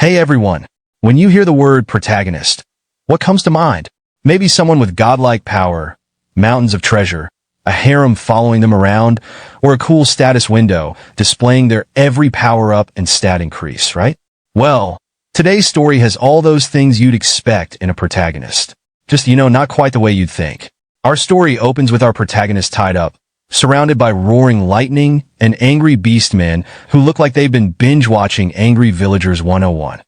Hey everyone, when you hear the word protagonist, what comes to mind? Maybe someone with godlike power, mountains of treasure, a harem following them around, or a cool status window displaying their every power-up and stat increase, right? Well, today's story has all those things you'd expect in a protagonist. Just, not quite the way you'd think. Our story opens with our protagonist tied up, surrounded by roaring lightning and angry beastmen who look like they've been binge-watching Angry Villagers 101.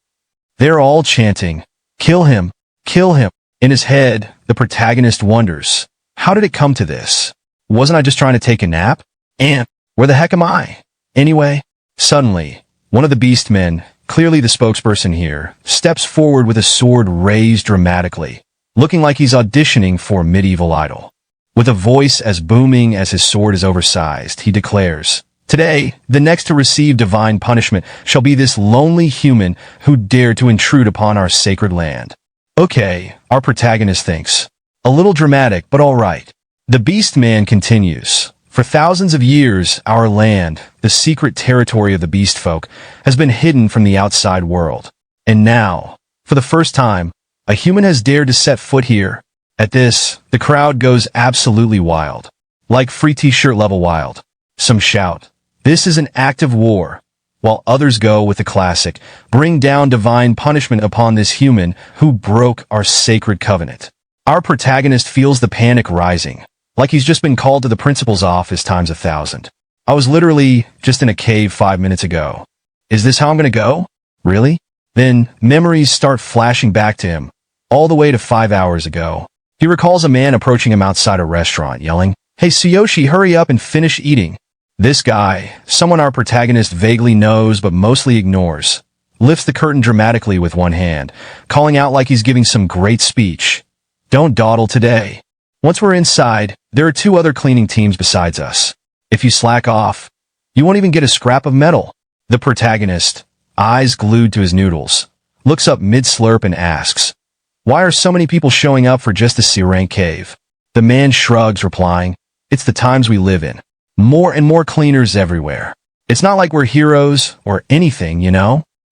They're all chanting, "Kill him! Kill him!" In his head, the protagonist wonders, how did it come to this? Wasn't I just trying to take a nap? And where the heck am I? Anyway, suddenly, one of the beastmen, clearly the spokesperson here, steps forward with a sword raised dramatically, looking like he's auditioning for Medieval Idol. With a voice as booming as his sword is oversized, he declares, "Today, the next to receive divine punishment shall be this lonely human who dared to intrude upon our sacred land." Okay, our protagonist thinks. A little dramatic, but all right. The Beastman continues. For thousands of years, our land, the secret territory of the beastfolk, has been hidden from the outside world. And now, for the first time, a human has dared to set foot here. At this, the crowd goes absolutely wild. Like free t-shirt level wild. Some shout, "This is an act of war," while others go with the classic, "Bring down divine punishment upon this human who broke our sacred covenant." Our protagonist feels the panic rising, like he's just been called to the principal's office times 1,000. I was literally just in a cave 5 minutes ago. Is this how I'm gonna go? Really? Then memories start flashing back to him, all the way to 5 hours ago. He recalls a man approaching him outside a restaurant, yelling, "Hey Tsuyoshi, hurry up and finish eating." This guy, someone our protagonist vaguely knows but mostly ignores, lifts the curtain dramatically with one hand, calling out like he's giving some great speech. "Don't dawdle today." Once we're inside, there are 2 other cleaning teams besides us. If you slack off, you won't even get a scrap of metal. The protagonist, eyes glued to his noodles, looks up mid-slurp and asks, "Why are so many people showing up for just a C-rank cave?" The man shrugs, replying, "It's the times we live in. More and more cleaners everywhere. It's not like we're heroes or anything,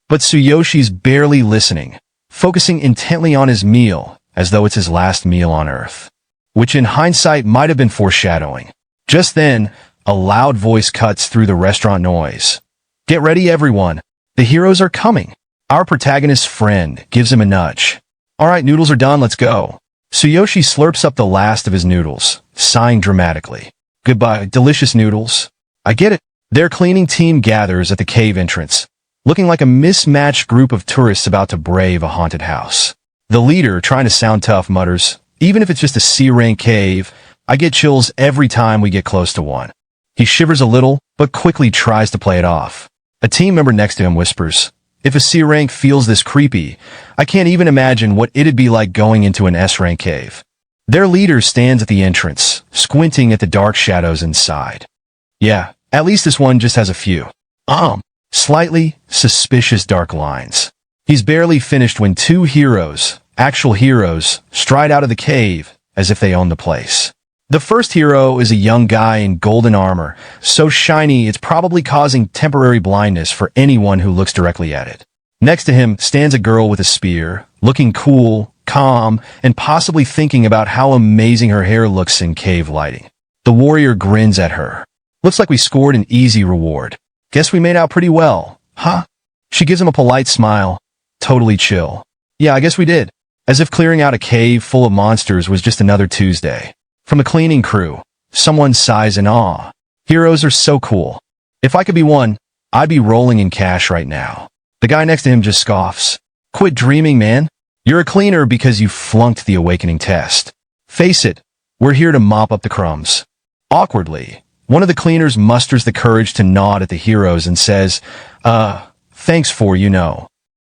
But Tsuyoshi's barely listening, focusing intently on his meal, as though it's his last meal on Earth. Which in hindsight might have been foreshadowing. Just then, a loud voice cuts through the restaurant noise. "Get ready, everyone. The heroes are coming." Our protagonist's friend gives him a nudge. "All right, noodles are done, let's go." Tsuyoshi slurps up the last of his noodles, sighing dramatically. "Goodbye, delicious noodles." I get it. Their cleaning team gathers at the cave entrance, looking like a mismatched group of tourists about to brave a haunted house. The leader, trying to sound tough, mutters, "Even if it's just a C-rank cave, I get chills every time we get close to one." He shivers a little, but quickly tries to play it off. A team member next to him whispers, "If a C-rank feels this creepy, I can't even imagine what it'd be like going into an S-rank cave." Their leader stands at the entrance, squinting at the dark shadows inside. "Yeah, at least this one just has a few. Slightly suspicious dark lines." He's barely finished when 2 heroes, actual heroes, stride out of the cave as if they own the place. The first hero is a young guy in golden armor, so shiny it's probably causing temporary blindness for anyone who looks directly at it. Next to him stands a girl with a spear, looking cool, calm, and possibly thinking about how amazing her hair looks in cave lighting. The warrior grins at her. "Looks like we scored an easy reward. Guess we made out pretty well, huh?" She gives him a polite smile, totally chill. "Yeah, I guess we did." As if clearing out a cave full of monsters was just another Tuesday. From the cleaning crew, someone sighs in awe. "Heroes are so cool. If I could be one, I'd be rolling in cash right now." The guy next to him just scoffs. "Quit dreaming, man. You're a cleaner because you flunked the awakening test. Face it, we're here to mop up the crumbs." Awkwardly, one of the cleaners musters the courage to nod at the heroes and says, Thanks for,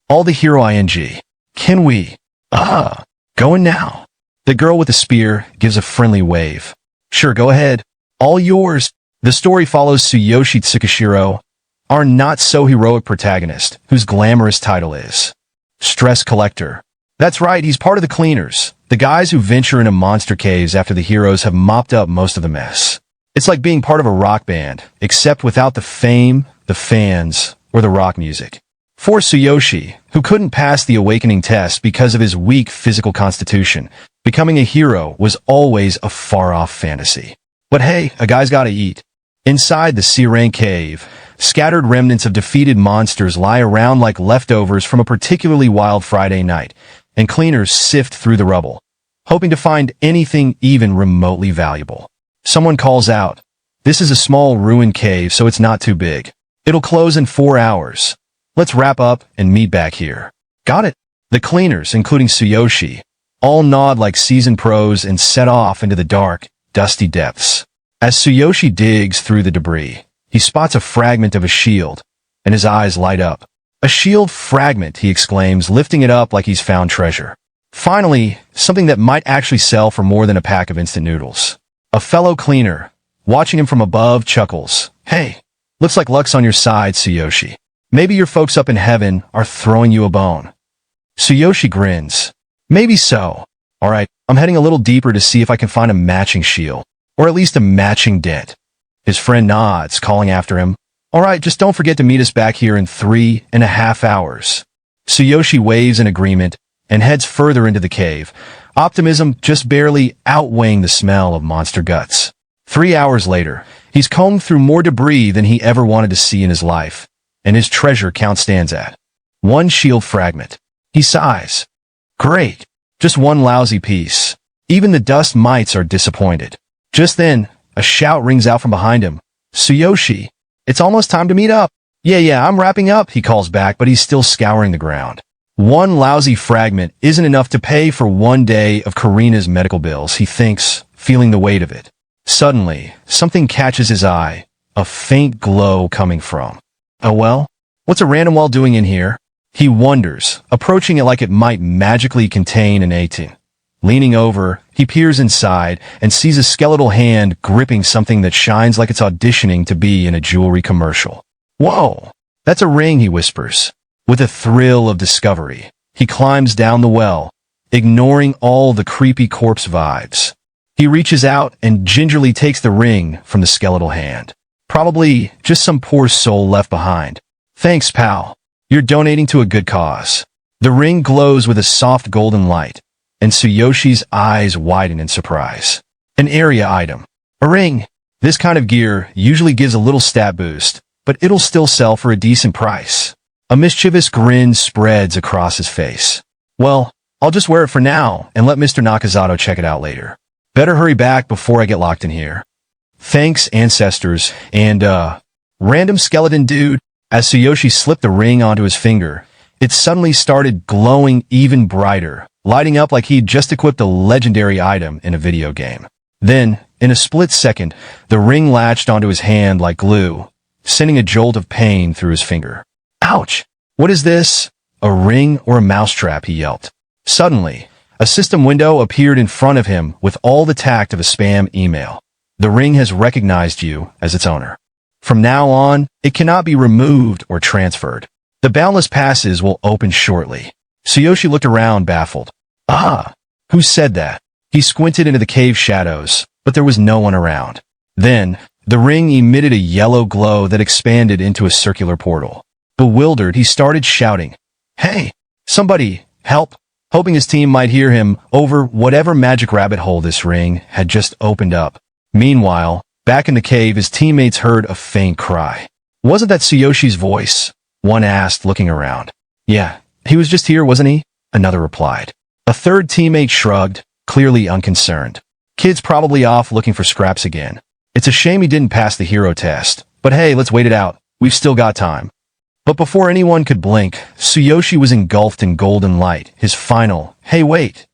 all the hero ing. Can we, go in now?" The girl with the spear gives a friendly wave. "Sure, go ahead. All yours." The story follows Tsuyoshi Tsukishiro, our not-so-heroic protagonist, whose glamorous title is Stress Collector. That's right, he's part of the cleaners, the guys who venture into monster caves after the heroes have mopped up most of the mess. It's like being part of a rock band, except without the fame, the fans, or the rock music. For Tsuyoshi, who couldn't pass the awakening test because of his weak physical constitution, becoming a hero was always a far-off fantasy. But hey, a guy's gotta eat. Inside the C-rank cave, scattered remnants of defeated monsters lie around like leftovers from a particularly wild Friday night, and cleaners sift through the rubble, hoping to find anything even remotely valuable. Someone calls out, "This is a small ruined cave, so it's not too big. It'll close in 4 hours. Let's wrap up and meet back here." Got it. The cleaners, including Tsuyoshi, all nod like seasoned pros and set off into the dark, dusty depths. As Tsuyoshi digs through the debris, he spots a fragment of a shield, and his eyes light up. "A shield fragment," he exclaims, lifting it up like he's found treasure. Finally, something that might actually sell for more than a pack of instant noodles. A fellow cleaner, watching him from above, chuckles. "Hey, looks like luck's on your side, Tsuyoshi. Maybe your folks up in heaven are throwing you a bone." Tsuyoshi grins. "Maybe so. Alright, I'm heading a little deeper to see if I can find a matching shield, or at least a matching dent." His friend nods, calling after him. "Alright, just don't forget to meet us back here in 3.5 hours. Tsuyoshi waves in agreement and heads further into the cave, optimism just barely outweighing the smell of monster guts. 3 hours later, he's combed through more debris than he ever wanted to see in his life, and his treasure count stands at 1 shield fragment. He sighs. Great, just 1 lousy piece. Even the dust mites are disappointed. Just then, a shout rings out from behind him. "Tsuyoshi, it's almost time to meet up." Yeah, I'm wrapping up," he calls back, but he's still scouring the ground. 1 lousy fragment isn't enough to pay for 1 day of Karina's medical bills, he thinks, feeling the weight of it. Suddenly, something catches his eye, a faint glow coming from. "Oh well, what's a random wall doing in here?" He wonders, approaching it like it might magically contain an 18. Leaning over, he peers inside and sees a skeletal hand gripping something that shines like it's auditioning to be in a jewelry commercial. "Whoa, that's a ring," he whispers. With a thrill of discovery, he climbs down the well, ignoring all the creepy corpse vibes. He reaches out and gingerly takes the ring from the skeletal hand. Probably just some poor soul left behind. "Thanks, pal. You're donating to a good cause." The ring glows with a soft golden light, and Tsuyoshi's eyes widen in surprise. An area item. A ring. This kind of gear usually gives a little stat boost, but it'll still sell for a decent price. A mischievous grin spreads across his face. "Well, I'll just wear it for now and let Mr. Nakazato check it out later. Better hurry back before I get locked in here." "Thanks, ancestors, and, random skeleton dude." As Tsuyoshi slipped the ring onto his finger, it suddenly started glowing even brighter, lighting up like he'd just equipped a legendary item in a video game. Then, in a split second, the ring latched onto his hand like glue, sending a jolt of pain through his finger. "Ouch! What is this? A ring or a mousetrap?" he yelped. Suddenly, a system window appeared in front of him with all the tact of a spam email. "The ring has recognized you as its owner. From now on, it cannot be removed or transferred. The boundless passes will open shortly." Tsuyoshi looked around, baffled. "Ah, who said that?" He squinted into the cave shadows, but there was no one around. Then, the ring emitted a yellow glow that expanded into a circular portal. Bewildered, he started shouting, "Hey, somebody, help!" hoping his team might hear him over whatever magic rabbit hole this ring had just opened up. Meanwhile, back in the cave, his teammates heard a faint cry. "Wasn't that Tsuyoshi's voice?" one asked, looking around. "Yeah, he was just here, wasn't he?" another replied. A third teammate shrugged, clearly unconcerned. "Kid's probably off looking for scraps again. It's a shame he didn't pass the hero test, but hey, let's wait it out. We've still got time." But before anyone could blink, Tsuyoshi was engulfed in golden light, his final, "Hey wait,"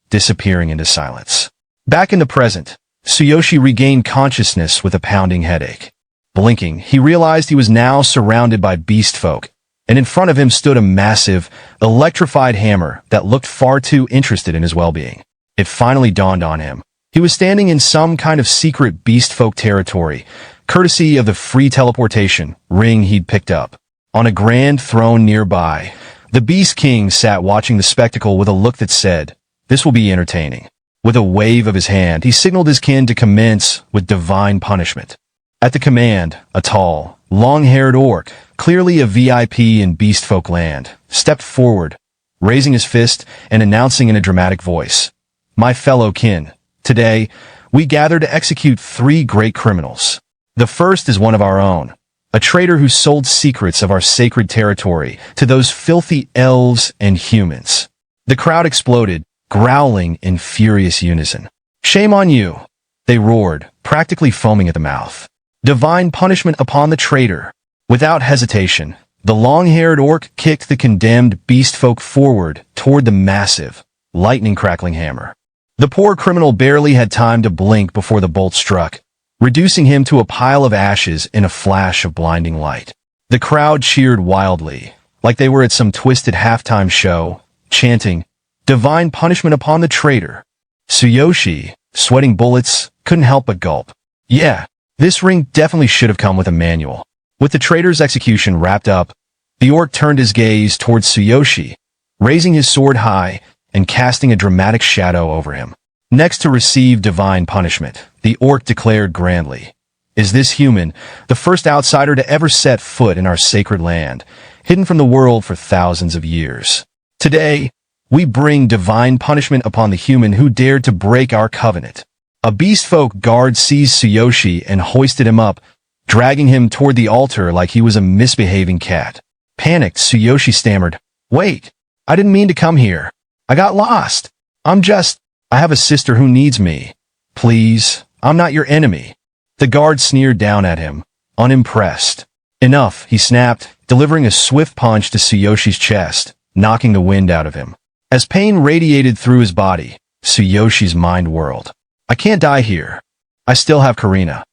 disappearing into silence. Back in the present, Tsuyoshi regained consciousness with a pounding headache. Blinking, he realized he was now surrounded by beastfolk, and in front of him stood a massive, electrified hammer that looked far too interested in his well-being. It finally dawned on him. He was standing in some kind of secret beastfolk territory, courtesy of the free teleportation ring he'd picked up. On a grand throne nearby, the Beast King sat watching the spectacle with a look that said, "This will be entertaining." With a wave of his hand, he signaled his kin to commence with divine punishment. At the command, a tall, long-haired orc, clearly a VIP in beastfolk land, stepped forward, raising his fist and announcing in a dramatic voice, "My fellow kin, today, we gather to execute 3 great criminals. The first is one of our own, a traitor who sold secrets of our sacred territory to those filthy elves and humans." The crowd exploded, growling in furious unison. "Shame on you," they roared, practically foaming at the mouth. "Divine punishment upon the traitor." Without hesitation, the long-haired orc kicked the condemned beastfolk forward toward the massive, lightning-crackling hammer. The poor criminal barely had time to blink before the bolt struck, reducing him to a pile of ashes in a flash of blinding light. The crowd cheered wildly, like they were at some twisted halftime show, chanting, "Divine punishment upon the traitor." Tsuyoshi, sweating bullets, couldn't help but gulp. Yeah, this ring definitely should have come with a manual. With the traitor's execution wrapped up, the orc turned his gaze towards Tsuyoshi, raising his sword high and casting a dramatic shadow over him. Next to receive divine punishment, the orc declared grandly, "Is this human, the first outsider to ever set foot in our sacred land, hidden from the world for thousands of years. Today, we bring divine punishment upon the human who dared to break our covenant." A beastfolk guard seized Tsuyoshi and hoisted him up, dragging him toward the altar like he was a misbehaving cat. Panicked, Tsuyoshi stammered, "Wait, I didn't mean to come here. I got lost. I have a sister who needs me. Please, I'm not your enemy." The guard sneered down at him, unimpressed. "Enough," he snapped, delivering a swift punch to Tsuyoshi's chest, knocking the wind out of him. As pain radiated through his body, Tsuyoshi's mind whirled. "I can't die here. I still have Karina."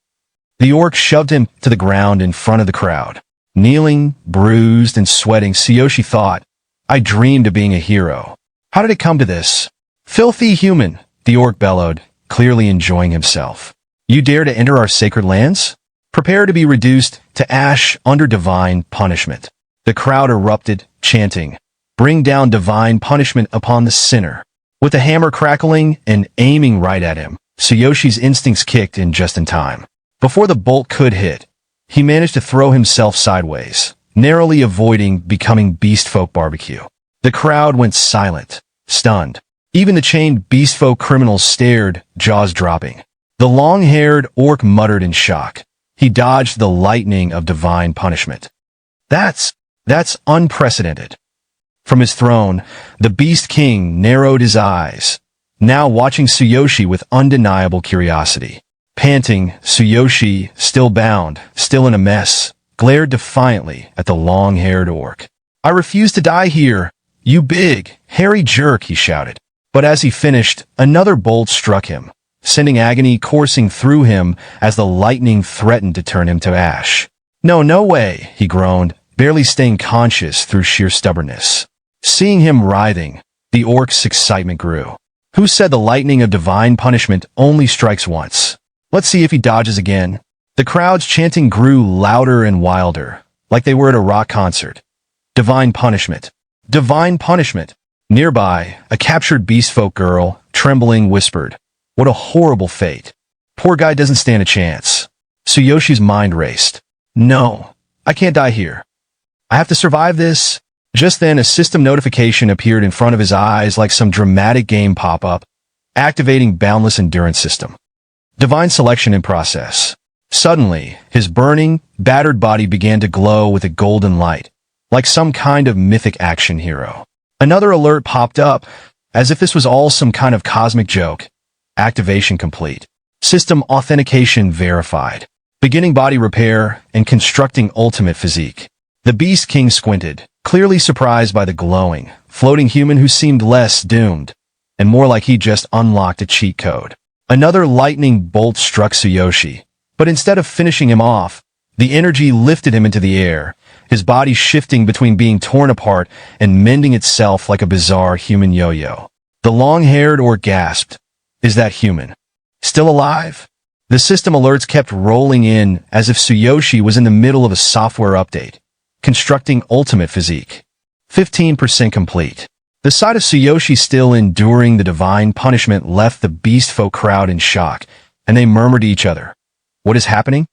The orc shoved him to the ground in front of the crowd. Kneeling, bruised, and sweating, Tsuyoshi thought, "I dreamed of being a hero. How did it come to this?" "Filthy human," the orc bellowed, clearly enjoying himself. "You dare to enter our sacred lands? Prepare to be reduced to ash under divine punishment." The crowd erupted, chanting, "Bring down divine punishment upon the sinner." With the hammer crackling and aiming right at him, Tsuyoshi's instincts kicked in just in time. Before the bolt could hit, he managed to throw himself sideways, narrowly avoiding becoming beastfolk barbecue. The crowd went silent, stunned. Even the chained beastfolk criminals stared, jaws dropping. The long-haired orc muttered in shock. He dodged the lightning of divine punishment. That's unprecedented." From his throne, the Beast King narrowed his eyes, now watching Tsuyoshi with undeniable curiosity. Panting, Tsuyoshi, still bound, still in a mess, glared defiantly at the long-haired orc. "I refuse to die here, you big, hairy jerk," he shouted. But as he finished, another bolt struck him, sending agony coursing through him as the lightning threatened to turn him to ash. No way," he groaned, barely staying conscious through sheer stubbornness. Seeing him writhing, the orc's excitement grew. "Who said the lightning of divine punishment only strikes once? Let's see if he dodges again." The crowd's chanting grew louder and wilder, like they were at a rock concert. "Divine punishment! Divine punishment!" Nearby, a captured beastfolk girl, trembling, whispered, "What a horrible fate. Poor guy doesn't stand a chance." Tsuyoshi's mind raced. "No, I can't die here. I have to survive this." Just then, a system notification appeared in front of his eyes like some dramatic game pop-up, activating Boundless Endurance System. Divine selection in process. Suddenly, his burning, battered body began to glow with a golden light, like some kind of mythic action hero. Another alert popped up, as if this was all some kind of cosmic joke. Activation complete. System authentication verified. Beginning body repair and constructing ultimate physique. The Beast King squinted, clearly surprised by the glowing, floating human who seemed less doomed, and more like he just unlocked a cheat code. Another lightning bolt struck Tsuyoshi, but instead of finishing him off, the energy lifted him into the air, his body shifting between being torn apart and mending itself like a bizarre human yo-yo. The long-haired orc gasped, "Is that human still alive?" The system alerts kept rolling in as if Tsuyoshi was in the middle of a software update. Constructing ultimate physique. 15% complete. The sight of Tsuyoshi still enduring the divine punishment left the beastfolk crowd in shock, and they murmured to each other, "What is happening?"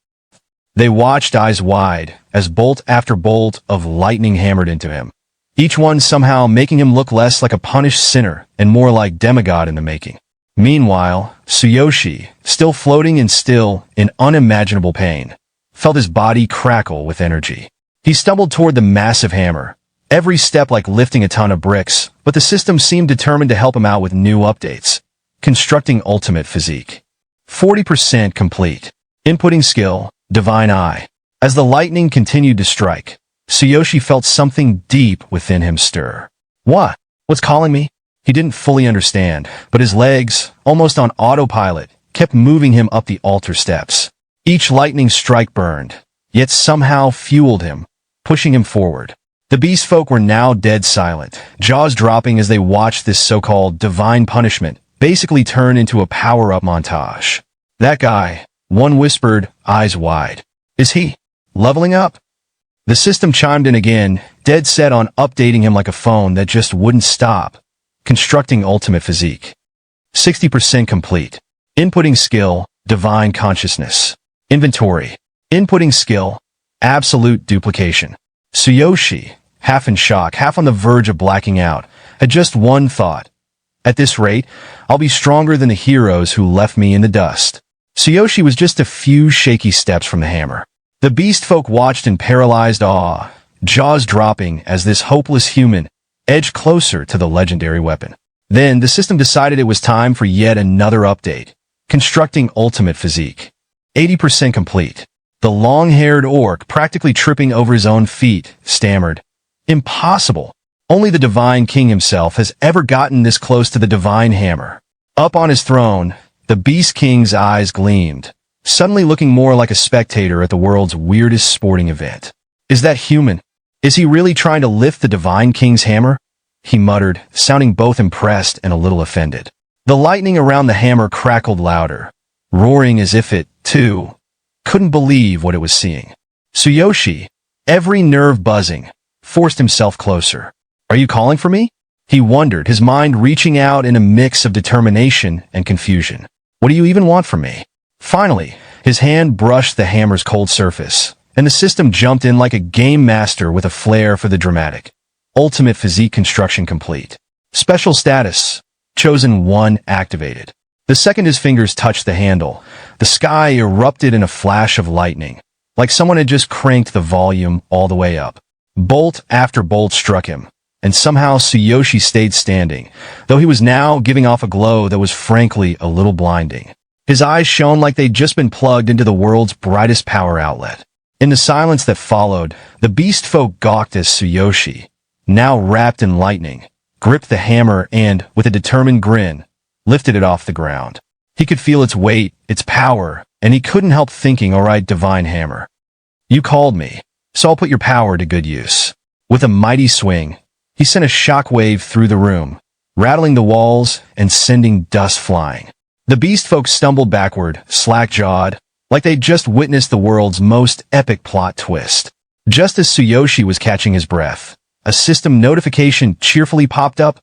They watched eyes wide as bolt after bolt of lightning hammered into him, each one somehow making him look less like a punished sinner and more like demigod in the making. Meanwhile, Tsuyoshi, still floating and still in unimaginable pain, felt his body crackle with energy. He stumbled toward the massive hammer, every step like lifting a ton of bricks, but the system seemed determined to help him out with new updates. Constructing ultimate physique. 40% complete. Inputting skill, divine eye. As the lightning continued to strike, Tsuyoshi felt something deep within him stir. What? What's calling me? He didn't fully understand, but his legs, almost on autopilot, kept moving him up the altar steps. Each lightning strike burned, yet somehow fueled him, pushing him forward. The beastfolk were now dead silent, jaws dropping as they watched this so-called divine punishment basically turn into a power-up montage. That guy, one whispered, eyes wide. Is he leveling up? The system chimed in again, dead set on updating him like a phone that just wouldn't stop. Constructing ultimate physique. 60% complete. Inputting skill, divine consciousness. Inventory. Inputting skill, absolute duplication. Tsuyoshi, half in shock, half on the verge of blacking out, had just one thought. At this rate, I'll be stronger than the heroes who left me in the dust. Tsuyoshi was just a few shaky steps from the hammer. The beastfolk watched in paralyzed awe, jaws dropping as this hopeless human edged closer to the legendary weapon. Then the system decided it was time for yet another update. Constructing ultimate physique. 80% complete. The long-haired orc, practically tripping over his own feet, stammered. Impossible. Only the Divine King himself has ever gotten this close to the Divine Hammer. Up on his throne, the Beast King's eyes gleamed, suddenly looking more like a spectator at the world's weirdest sporting event. Is that human? Is he really trying to lift the Divine King's hammer? He muttered, sounding both impressed and a little offended. The lightning around the hammer crackled louder, roaring as if it, too, couldn't believe what it was seeing. Tsuyoshi, every nerve buzzing, forced himself closer. Are you calling for me? He wondered, his mind reaching out in a mix of determination and confusion. What do you even want from me? Finally, his hand brushed the hammer's cold surface, and the system jumped in like a game master with a flair for the dramatic. Ultimate physique construction complete. Special status. Chosen 1 activated. The second his fingers touched the handle, the sky erupted in a flash of lightning, like someone had just cranked the volume all the way up. Bolt after bolt struck him, and somehow Tsuyoshi stayed standing, though he was now giving off a glow that was frankly a little blinding. His eyes shone like they'd just been plugged into the world's brightest power outlet. In the silence that followed, the beastfolk gawked as Tsuyoshi, now wrapped in lightning, gripped the hammer and, with a determined grin, lifted it off the ground. He could feel its weight, its power, and he couldn't help thinking, all right, Divine Hammer. You called me, so I'll put your power to good use. With a mighty swing, he sent a shockwave through the room, rattling the walls and sending dust flying. The beastfolk stumbled backward, slack-jawed, like they'd just witnessed the world's most epic plot twist. Just as Tsuyoshi was catching his breath, a system notification cheerfully popped up.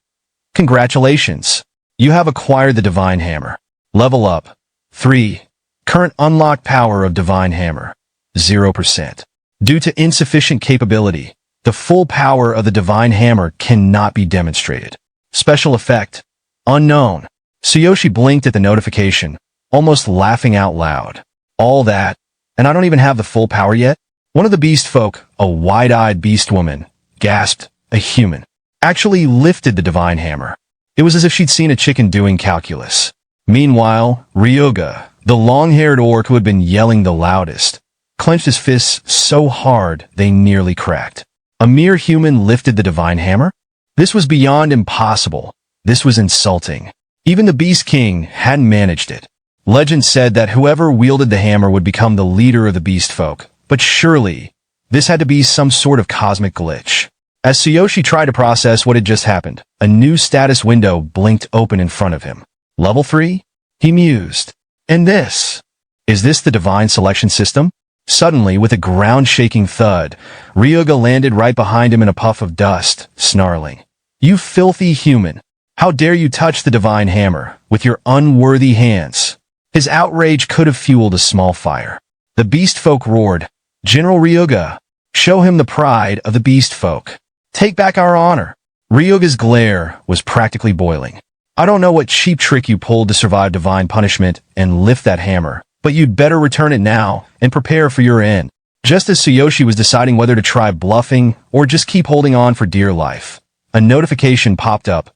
Congratulations! You have acquired the Divine Hammer. Level up. 3. Current unlocked power of Divine Hammer. 0%. Due to insufficient capability, the full power of the Divine Hammer cannot be demonstrated. Special effect. Unknown. Tsuyoshi blinked at the notification, almost laughing out loud. All that, and I don't even have the full power yet? One of the beastfolk, a wide-eyed beast woman, gasped, a human, actually lifted the Divine Hammer. It was as if she'd seen a chicken doing calculus. Meanwhile, Riyoga, the long-haired orc who had been yelling the loudest, clenched his fists so hard they nearly cracked. A mere human lifted the Divine Hammer? This was beyond impossible. This was insulting. Even the Beast King hadn't managed it. Legend said that whoever wielded the hammer would become the leader of the beastfolk, but surely this had to be some sort of cosmic glitch. As Tsuyoshi tried to process what had just happened, a new status window blinked open in front of him. Level 3? He mused. And this? Is this the divine selection system? Suddenly, with a ground-shaking thud, Riyoga landed right behind him in a puff of dust, snarling. You filthy human! How dare you touch the Divine Hammer with your unworthy hands? His outrage could have fueled a small fire. The beastfolk roared, "General Riyoga, show him the pride of the beastfolk. Take back our honor." Ryoga's glare was practically boiling. "I don't know what cheap trick you pulled to survive divine punishment and lift that hammer, but you'd better return it now and prepare for your end." Just as Tsuyoshi was deciding whether to try bluffing or just keep holding on for dear life, a notification popped up.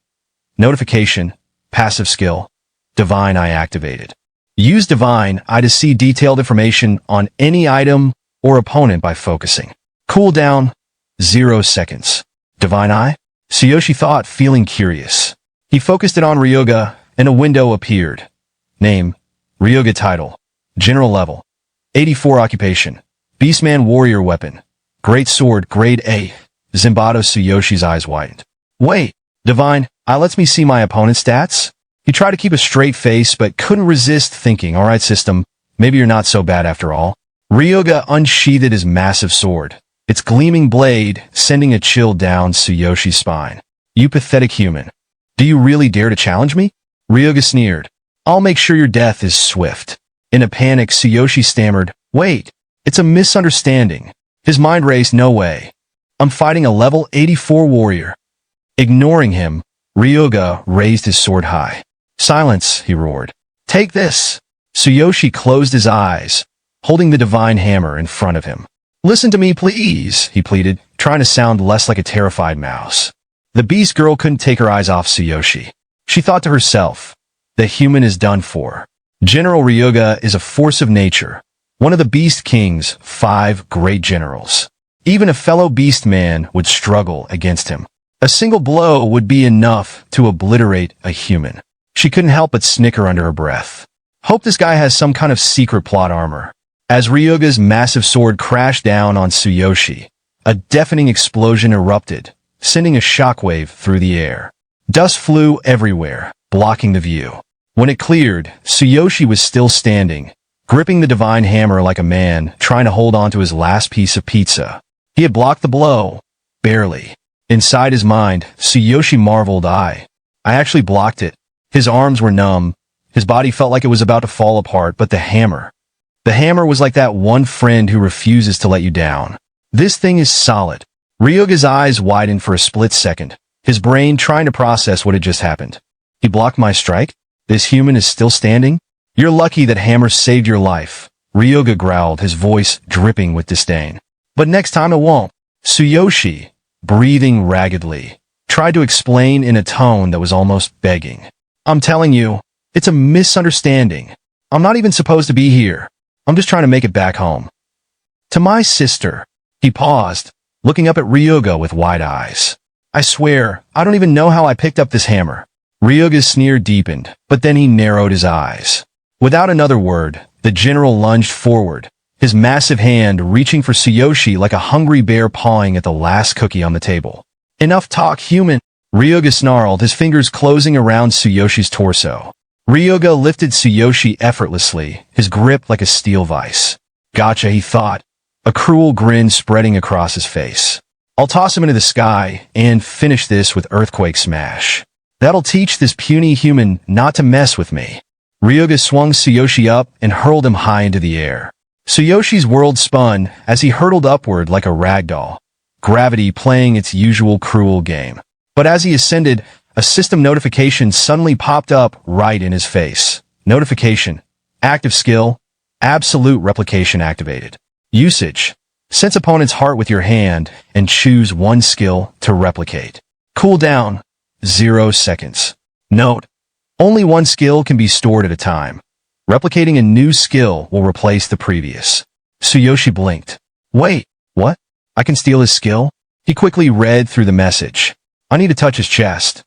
Notification, passive skill, Divine Eye activated. Use Divine Eye to see detailed information on any item or opponent by focusing. Cooldown, 0 seconds. Divine Eye? Tsuyoshi thought, feeling curious. He focused it on Riyoga, and a window appeared. Name, Riyoga. Title, General Level, 84. Occupation, Beastman Warrior Weapon, Great Sword, Grade A. Zimbato. Tsuyoshi's eyes widened. "Wait, Divine Eye lets me see my opponent's stats?" He tried to keep a straight face, but couldn't resist thinking, "Alright, system, maybe you're not so bad after all." Riyoga unsheathed his massive sword, its gleaming blade sending a chill down Tsuyoshi's spine. "You pathetic human. Do you really dare to challenge me?" Riyoga sneered. "I'll make sure your death is swift." In a panic, Tsuyoshi stammered, "Wait, it's a misunderstanding." His mind raced, "No way. I'm fighting a level 84 warrior." Ignoring him, Riyoga raised his sword high. "Silence," he roared. "Take this." Tsuyoshi closed his eyes, holding the divine hammer in front of him. "Listen to me, please," he pleaded, trying to sound less like a terrified mouse. The beast girl couldn't take her eyes off Tsuyoshi. She thought to herself, "The human is done for." General Riyoga is a force of nature, one of the Beast King's 5 great generals. Even a fellow beastman would struggle against him. A single blow would be enough to obliterate a human. She couldn't help but snicker under her breath. Hope this guy has some kind of secret plot armor. As Ryoga's massive sword crashed down on Tsuyoshi, a deafening explosion erupted, sending a shockwave through the air. Dust flew everywhere, blocking the view. When it cleared, Tsuyoshi was still standing, gripping the divine hammer like a man trying to hold on to his last piece of pizza. He had blocked the blow, barely. Inside his mind, Tsuyoshi marveled, I actually blocked it. His arms were numb. His body felt like it was about to fall apart, but the hammer was like that one friend who refuses to let you down. This thing is solid. Ryoga's eyes widened for a split second, his brain trying to process what had just happened. He blocked my strike? This human is still standing? You're lucky that hammer saved your life, Riyoga growled, his voice dripping with disdain. But next time it won't. Tsuyoshi, breathing raggedly, tried to explain in a tone that was almost begging. I'm telling you, it's a misunderstanding. I'm not even supposed to be here. I'm just trying to make it back home. To my sister. He paused, looking up at Riyoga with wide eyes. I swear, I don't even know how I picked up this hammer. Ryoga's sneer deepened, but then he narrowed his eyes. Without another word, the general lunged forward, his massive hand reaching for Tsuyoshi like a hungry bear pawing at the last cookie on the table. Enough talk, human! Riyoga snarled, his fingers closing around Tsuyoshi's torso. Riyoga lifted Tsuyoshi effortlessly, his grip like a steel vise. Gotcha, he thought, a cruel grin spreading across his face. I'll toss him into the sky and finish this with earthquake smash. That'll teach this puny human not to mess with me. Riyoga swung Tsuyoshi up and hurled him high into the air. Tsuyoshi's world spun as he hurtled upward like a ragdoll, gravity playing its usual cruel game. But as he ascended, a system notification suddenly popped up right in his face. Notification. Active skill. Absolute replication activated. Usage. Sense opponent's heart with your hand and choose one skill to replicate. Cooldown. 0 seconds. Note. Only one skill can be stored at a time. Replicating a new skill will replace the previous. Tsuyoshi blinked. Wait, what? I can steal his skill? He quickly read through the message. I need to touch his chest.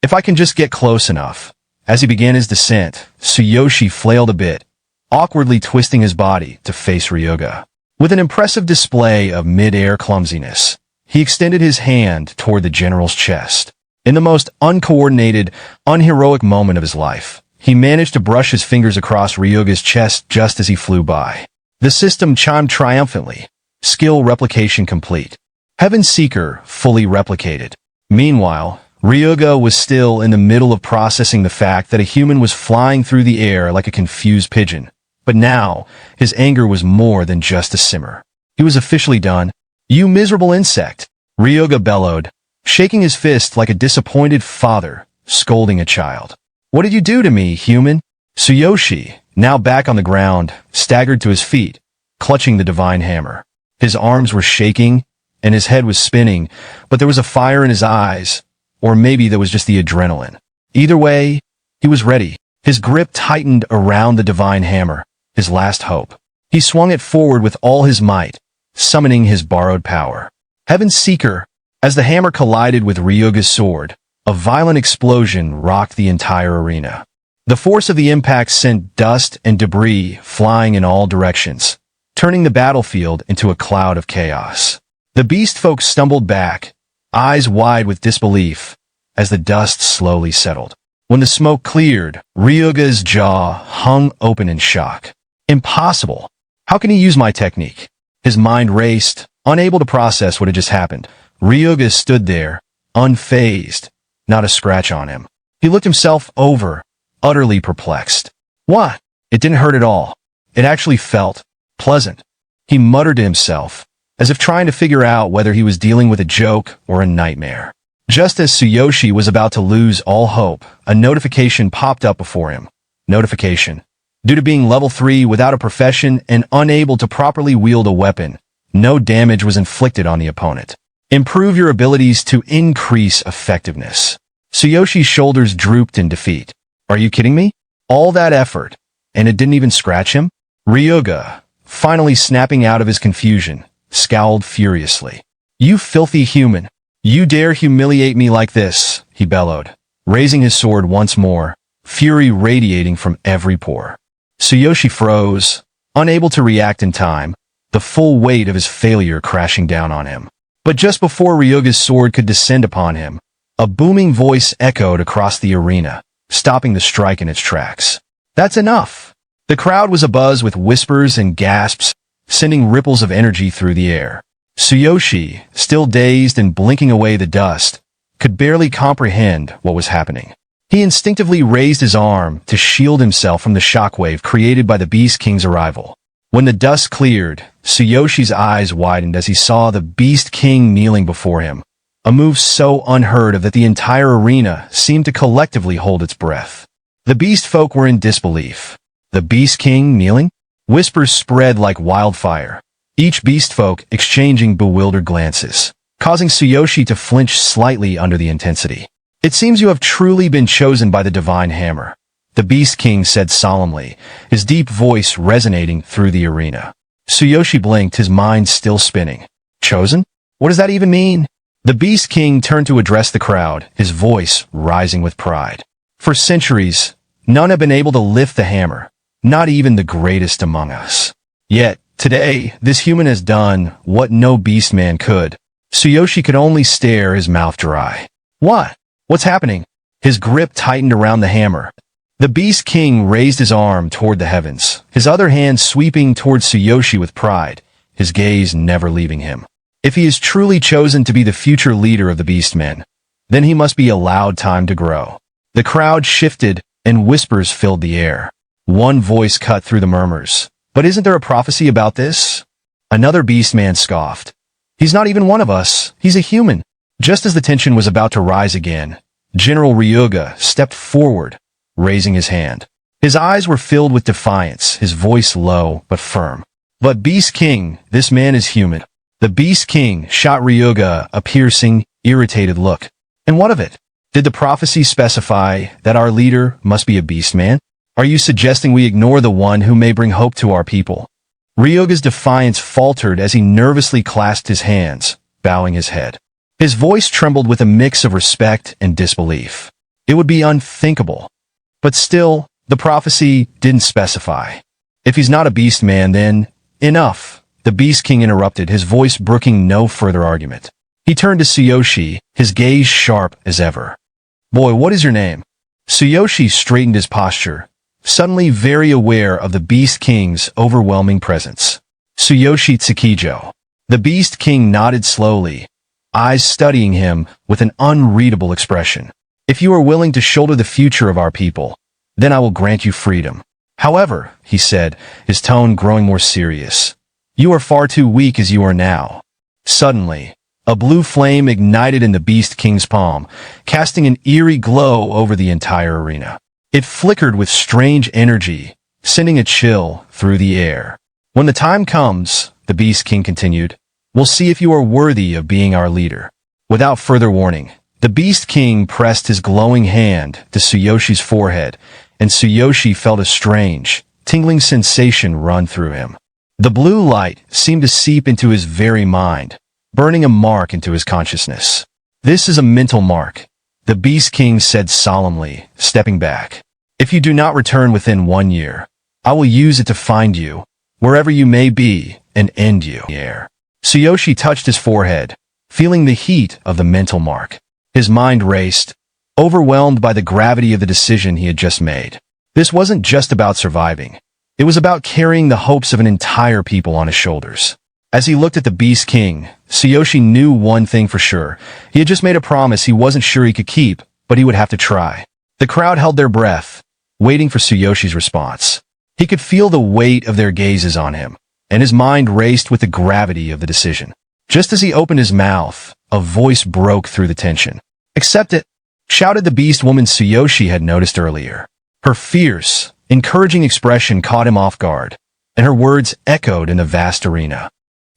If I can just get close enough. As he began his descent, Tsuyoshi flailed a bit, awkwardly twisting his body to face Riyoga. With an impressive display of mid-air clumsiness, he extended his hand toward the general's chest. In the most uncoordinated, unheroic moment of his life, he managed to brush his fingers across Ryoga's chest just as he flew by. The system chimed triumphantly. Skill replication complete. Heaven Seeker fully replicated. Meanwhile, Riyoga was still in the middle of processing the fact that a human was flying through the air like a confused pigeon, But now, his anger was more than just a simmer. He was officially done. "You miserable insect!" Riyoga bellowed, shaking his fist like a disappointed father scolding a child. "What did you do to me, human?" Tsuyoshi, now back on the ground, staggered to his feet, clutching the divine hammer. His arms were shaking, and his head was spinning, but there was a fire in his eyes, or maybe there was just the adrenaline. Either way, he was ready. His grip tightened around the divine hammer, his last hope. He swung it forward with all his might, summoning his borrowed power. Heaven's Seeker. As the hammer collided with Ryoga's sword, a violent explosion rocked the entire arena. The force of the impact sent dust and debris flying in all directions, turning the battlefield into a cloud of chaos. The beastfolk stumbled back, eyes wide with disbelief, as the dust slowly settled. When the smoke cleared, Ryoga's jaw hung open in shock. Impossible! How can he use my technique? His mind raced, unable to process what had just happened. Riyoga stood there, unfazed, not a scratch on him. He looked himself over, utterly perplexed. What? It didn't hurt at all. It actually felt pleasant. He muttered to himself, as if trying to figure out whether he was dealing with a joke or a nightmare. Just as Tsuyoshi was about to lose all hope, a notification popped up before him. Notification. Due to being level 3 without a profession and unable to properly wield a weapon, no damage was inflicted on the opponent. Improve your abilities to increase effectiveness. Tsuyoshi's shoulders drooped in defeat. Are you kidding me? All that effort, and it didn't even scratch him? Riyoga, finally snapping out of his confusion, scowled furiously. You filthy human! You dare humiliate me like this, he bellowed, raising his sword once more, fury radiating from every pore. Tsuyoshi froze, unable to react in time, the full weight of his failure crashing down on him. But just before Ryoga's sword could descend upon him, a booming voice echoed across the arena, stopping the strike in its tracks. That's enough! The crowd was abuzz with whispers and gasps, sending ripples of energy through the air. Tsuyoshi, still dazed and blinking away the dust, could barely comprehend what was happening. He instinctively raised his arm to shield himself from the shockwave created by the Beast King's arrival. When the dust cleared, Tsuyoshi's eyes widened as he saw the Beast King kneeling before him, a move so unheard of that the entire arena seemed to collectively hold its breath. The beastfolk were in disbelief. The Beast King kneeling? Whispers spread like wildfire, each beastfolk exchanging bewildered glances, causing Tsuyoshi to flinch slightly under the intensity. It seems you have truly been chosen by the divine hammer, the Beast King said solemnly, his deep voice resonating through the arena. Tsuyoshi blinked, his mind still spinning. Chosen? What does that even mean? The Beast King turned to address the crowd, his voice rising with pride. For centuries, none have been able to lift the hammer, not even the greatest among us. Yet, today, this human has done what no beastman could. Tsuyoshi could only stare, his mouth dry. What? What's happening? His grip tightened around the hammer. The Beast King raised his arm toward the heavens, his other hand sweeping towards Tsuyoshi with pride, his gaze never leaving him. If he is truly chosen to be the future leader of the beastmen, then he must be allowed time to grow. The crowd shifted, and whispers filled the air. One voice cut through the murmurs. But isn't there a prophecy about this? Another beastman scoffed. He's not even one of us. He's a human. Just as the tension was about to rise again, General Riyoga stepped forward, raising his hand. His eyes were filled with defiance, his voice low but firm. But Beast King, this man is human. The Beast King shot Riyoga a piercing, irritated look. And what of it? Did the prophecy specify that our leader must be a beastman? Are you suggesting we ignore the one who may bring hope to our people? Ryoga's defiance faltered as he nervously clasped his hands, bowing his head. His voice trembled with a mix of respect and disbelief. It would be unthinkable. But still, the prophecy didn't specify. If he's not a beastman, then enough. The Beast King interrupted, his voice brooking no further argument. He turned to Tsuyoshi, his gaze sharp as ever. Boy, what is your name? Tsuyoshi straightened his posture, suddenly very aware of the Beast King's overwhelming presence. Tsuyoshi Tsukijo. The Beast King nodded slowly, eyes studying him with an unreadable expression. If you are willing to shoulder the future of our people, then I will grant you freedom. However, he said, his tone growing more serious, you are far too weak as you are now. Suddenly, a blue flame ignited in the Beast King's palm, casting an eerie glow over the entire arena. It flickered with strange energy, sending a chill through the air. When the time comes, the Beast King continued, we'll see if you are worthy of being our leader. Without further warning, the Beast King pressed his glowing hand to Tsuyoshi's forehead, and Tsuyoshi felt a strange, tingling sensation run through him. The blue light seemed to seep into his very mind, burning a mark into his consciousness. This is a mental mark, the Beast King said solemnly, stepping back. If you do not return within 1 year, I will use it to find you, wherever you may be, and end you. Tsuyoshi touched his forehead, feeling the heat of the mental mark. His mind raced, overwhelmed by the gravity of the decision he had just made. This wasn't just about surviving. It was about carrying the hopes of an entire people on his shoulders. As he looked at the Beast King, Tsuyoshi knew one thing for sure. He had just made a promise he wasn't sure he could keep, but he would have to try. The crowd held their breath, waiting for Tsuyoshi's response. He could feel the weight of their gazes on him, and his mind raced with the gravity of the decision. Just as he opened his mouth, a voice broke through the tension. Accept it, shouted the beast woman Tsuyoshi had noticed earlier. Her fierce, encouraging expression caught him off guard, and her words echoed in the vast arena.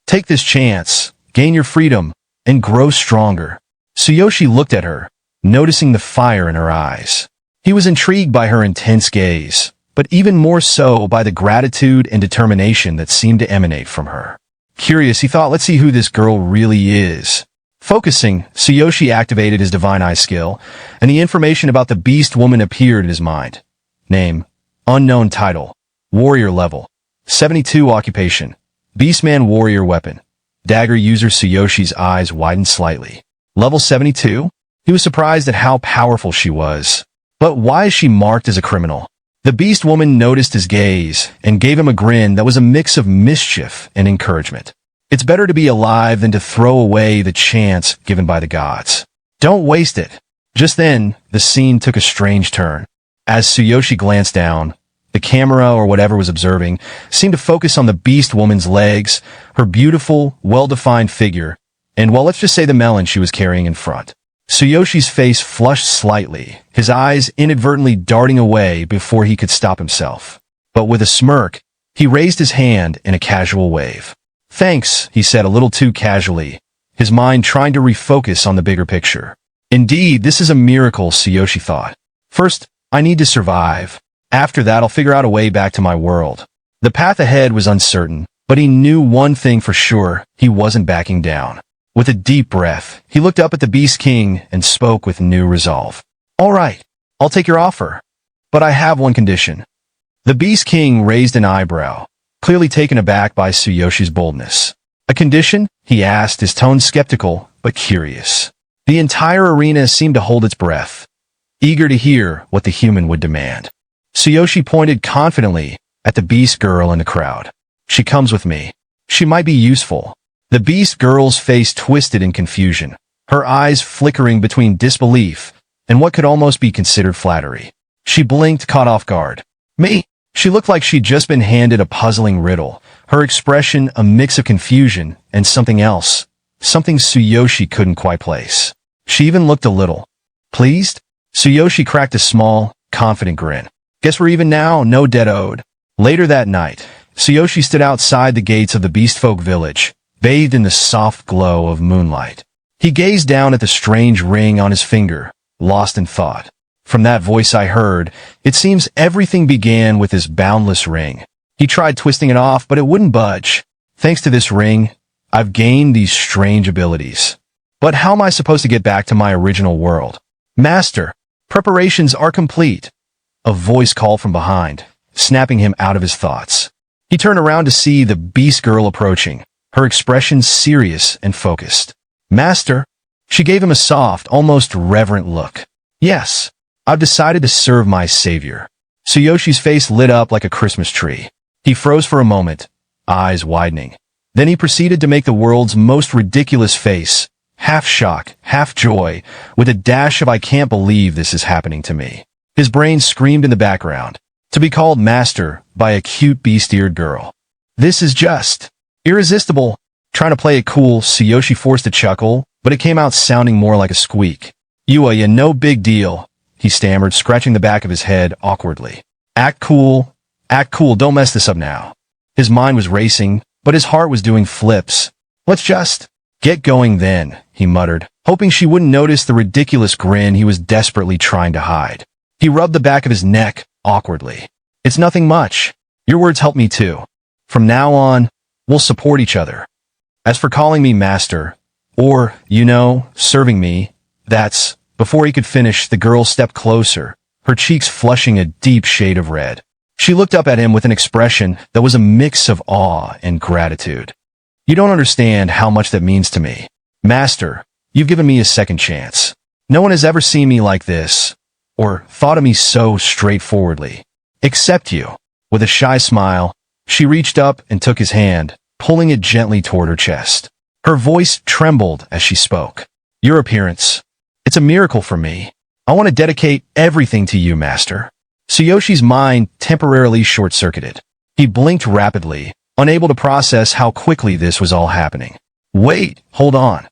Take this chance, gain your freedom, and grow stronger. Tsuyoshi looked at her, noticing the fire in her eyes. He was intrigued by her intense gaze, but even more so by the gratitude and determination that seemed to emanate from her. Curious, he thought, let's see who this girl really is. Focusing, Tsuyoshi activated his Divine Eye skill, and the information about the beast woman appeared in his mind. Name, unknown title, warrior level, 72 occupation, beastman warrior weapon. Dagger user. Tsuyoshi's eyes widened slightly. Level 72? He was surprised at how powerful she was. But why is she marked as a criminal? The beast woman noticed his gaze and gave him a grin that was a mix of mischief and encouragement. It's better to be alive than to throw away the chance given by the gods. Don't waste it. Just then, the scene took a strange turn. As Tsuyoshi glanced down, the camera or whatever was observing seemed to focus on the beast woman's legs, her beautiful, well-defined figure, and well, let's just say the melon she was carrying in front. Tsuyoshi's face flushed slightly, his eyes inadvertently darting away before he could stop himself. But with a smirk, he raised his hand in a casual wave. Thanks, he said a little too casually, his mind trying to refocus on the bigger picture. Indeed, this is a miracle, Tsuyoshi thought. First, I need to survive. After that, I'll figure out a way back to my world. The path ahead was uncertain, but he knew one thing for sure, he wasn't backing down. With a deep breath, he looked up at the Beast King and spoke with new resolve. All right, I'll take your offer. But I have one condition. The Beast King raised an eyebrow, clearly taken aback by Tsuyoshi's boldness. A condition? He asked, his tone skeptical, but curious. The entire arena seemed to hold its breath, eager to hear what the human would demand. Tsuyoshi pointed confidently at the beast girl in the crowd. She comes with me. She might be useful. The beast girl's face twisted in confusion, her eyes flickering between disbelief and what could almost be considered flattery. She blinked, caught off guard. Me? She looked like she'd just been handed a puzzling riddle, her expression a mix of confusion and something else, something Tsuyoshi couldn't quite place. She even looked a little pleased. Tsuyoshi cracked a small, confident grin. Guess we're even now, no debt owed. Later that night, Tsuyoshi stood outside the gates of the beastfolk village, bathed in the soft glow of moonlight. He gazed down at the strange ring on his finger, lost in thought. From that voice I heard, it seems everything began with this boundless ring. He tried twisting it off, but it wouldn't budge. Thanks to this ring, I've gained these strange abilities. But how am I supposed to get back to my original world? Master, preparations are complete. A voice called from behind, snapping him out of his thoughts. He turned around to see the beast girl approaching, her expression serious and focused. Master? She gave him a soft, almost reverent look. Yes, I've decided to serve my savior. Tsuyoshi's face lit up like a Christmas tree. He froze for a moment, eyes widening. Then he proceeded to make the world's most ridiculous face, half shock, half joy, with a dash of I can't believe this is happening to me. His brain screamed in the background. To be called master by a cute beast-eared girl. This is just irresistible. Trying to play it cool, Tsuyoshi forced a chuckle, but it came out sounding more like a squeak. "You no big deal," he stammered, scratching the back of his head awkwardly. Act cool, don't mess this up now." His mind was racing, but his heart was doing flips. "Let's just get going then," he muttered, hoping she wouldn't notice the ridiculous grin he was desperately trying to hide. He rubbed the back of his neck awkwardly. "It's nothing much. Your words help me too. From now on, we'll support each other. As for calling me master, or, serving me, that's..." Before he could finish, the girl stepped closer, her cheeks flushing a deep shade of red. She looked up at him with an expression that was a mix of awe and gratitude. "You don't understand how much that means to me. Master, you've given me a second chance. No one has ever seen me like this, or thought of me so straightforwardly. Except you." With a shy smile, she reached up and took his hand, pulling it gently toward her chest. Her voice trembled as she spoke. "Your appearance. It's a miracle for me. I want to dedicate everything to you, Master." Tsuyoshi's mind temporarily short-circuited. He blinked rapidly, unable to process how quickly this was all happening. "Wait, hold on.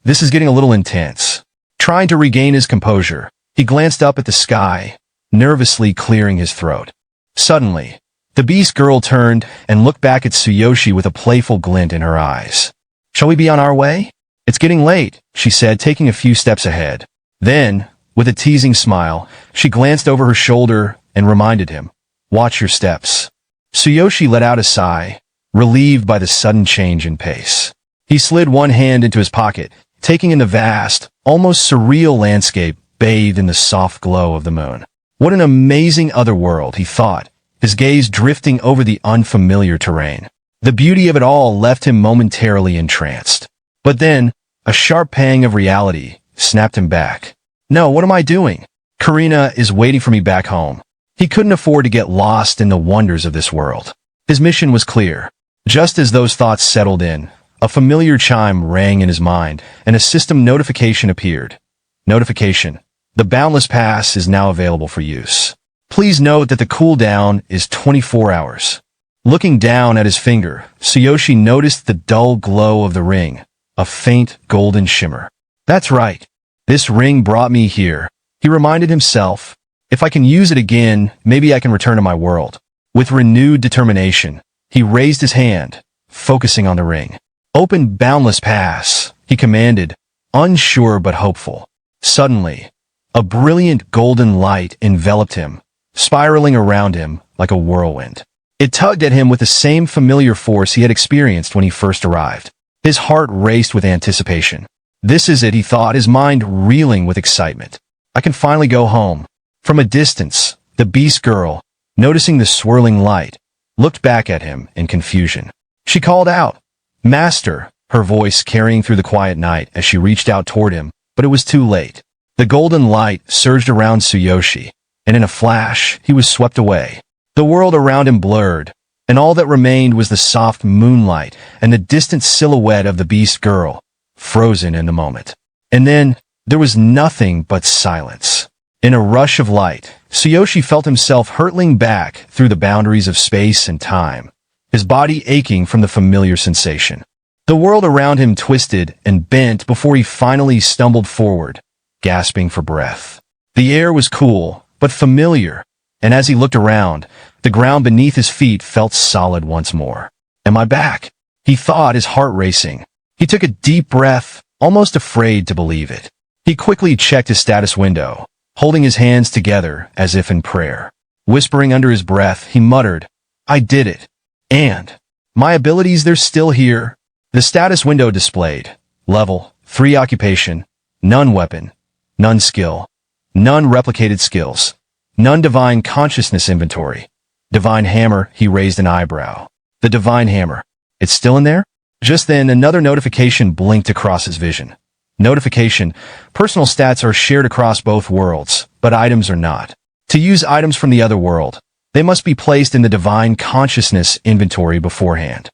This is getting a little intense." Trying to regain his composure, he glanced up at the sky, nervously clearing his throat. Suddenly, the beast girl turned and looked back at Tsuyoshi with a playful glint in her eyes. "Shall we be on our way? It's getting late," she said, taking a few steps ahead. Then, with a teasing smile, she glanced over her shoulder and reminded him, "Watch your steps." Tsuyoshi let out a sigh, relieved by the sudden change in pace. He slid one hand into his pocket, taking in the vast, almost surreal landscape bathed in the soft glow of the moon. What an amazing otherworld, he thought, his gaze drifting over the unfamiliar terrain. The beauty of it all left him momentarily entranced. But then, a sharp pang of reality snapped him back. "No, what am I doing? Karina is waiting for me back home." He couldn't afford to get lost in the wonders of this world. His mission was clear. Just as those thoughts settled in, a familiar chime rang in his mind, and a system notification appeared. Notification: the Boundless Pass is now available for use. Please note that the cooldown is 24 hours. Looking down at his finger, Tsuyoshi noticed the dull glow of the ring, a faint golden shimmer. "That's right. This ring brought me here," he reminded himself. "If I can use it again, maybe I can return to my world." With renewed determination, he raised his hand, focusing on the ring. "Open Boundless Pass," he commanded, unsure but hopeful. Suddenly, a brilliant golden light enveloped him, spiraling around him like a whirlwind. It tugged at him with the same familiar force he had experienced when he first arrived. His heart raced with anticipation. This is it, he thought, his mind reeling with excitement. I can finally go home. From a distance, the beast girl, noticing the swirling light, looked back at him in confusion. She called out, "Master," her voice carrying through the quiet night as she reached out toward him, but it was too late. The golden light surged around Tsuyoshi, and in a flash, he was swept away. The world around him blurred, and all that remained was the soft moonlight and the distant silhouette of the beast girl, frozen in the moment. And then, there was nothing but silence. In a rush of light, Tsuyoshi felt himself hurtling back through the boundaries of space and time, his body aching from the familiar sensation. The world around him twisted and bent before he finally stumbled forward, gasping for breath. The air was cool, but familiar, and as he looked around, the ground beneath his feet felt solid once more. "Am I back?" he thought, his heart racing. He took a deep breath, almost afraid to believe it. He quickly checked his status window, holding his hands together as if in prayer. Whispering under his breath, he muttered, "I did it. And my abilities, they're still here." The status window displayed: level 3 occupation, none weapon, none skill, none replicated skills, none divine consciousness inventory. Divine hammer, he raised an eyebrow. The divine hammer. It's still in there? Just then, another notification blinked across his vision. Notification: personal stats are shared across both worlds, but items are not. To use items from the other world, they must be placed in the divine consciousness inventory beforehand.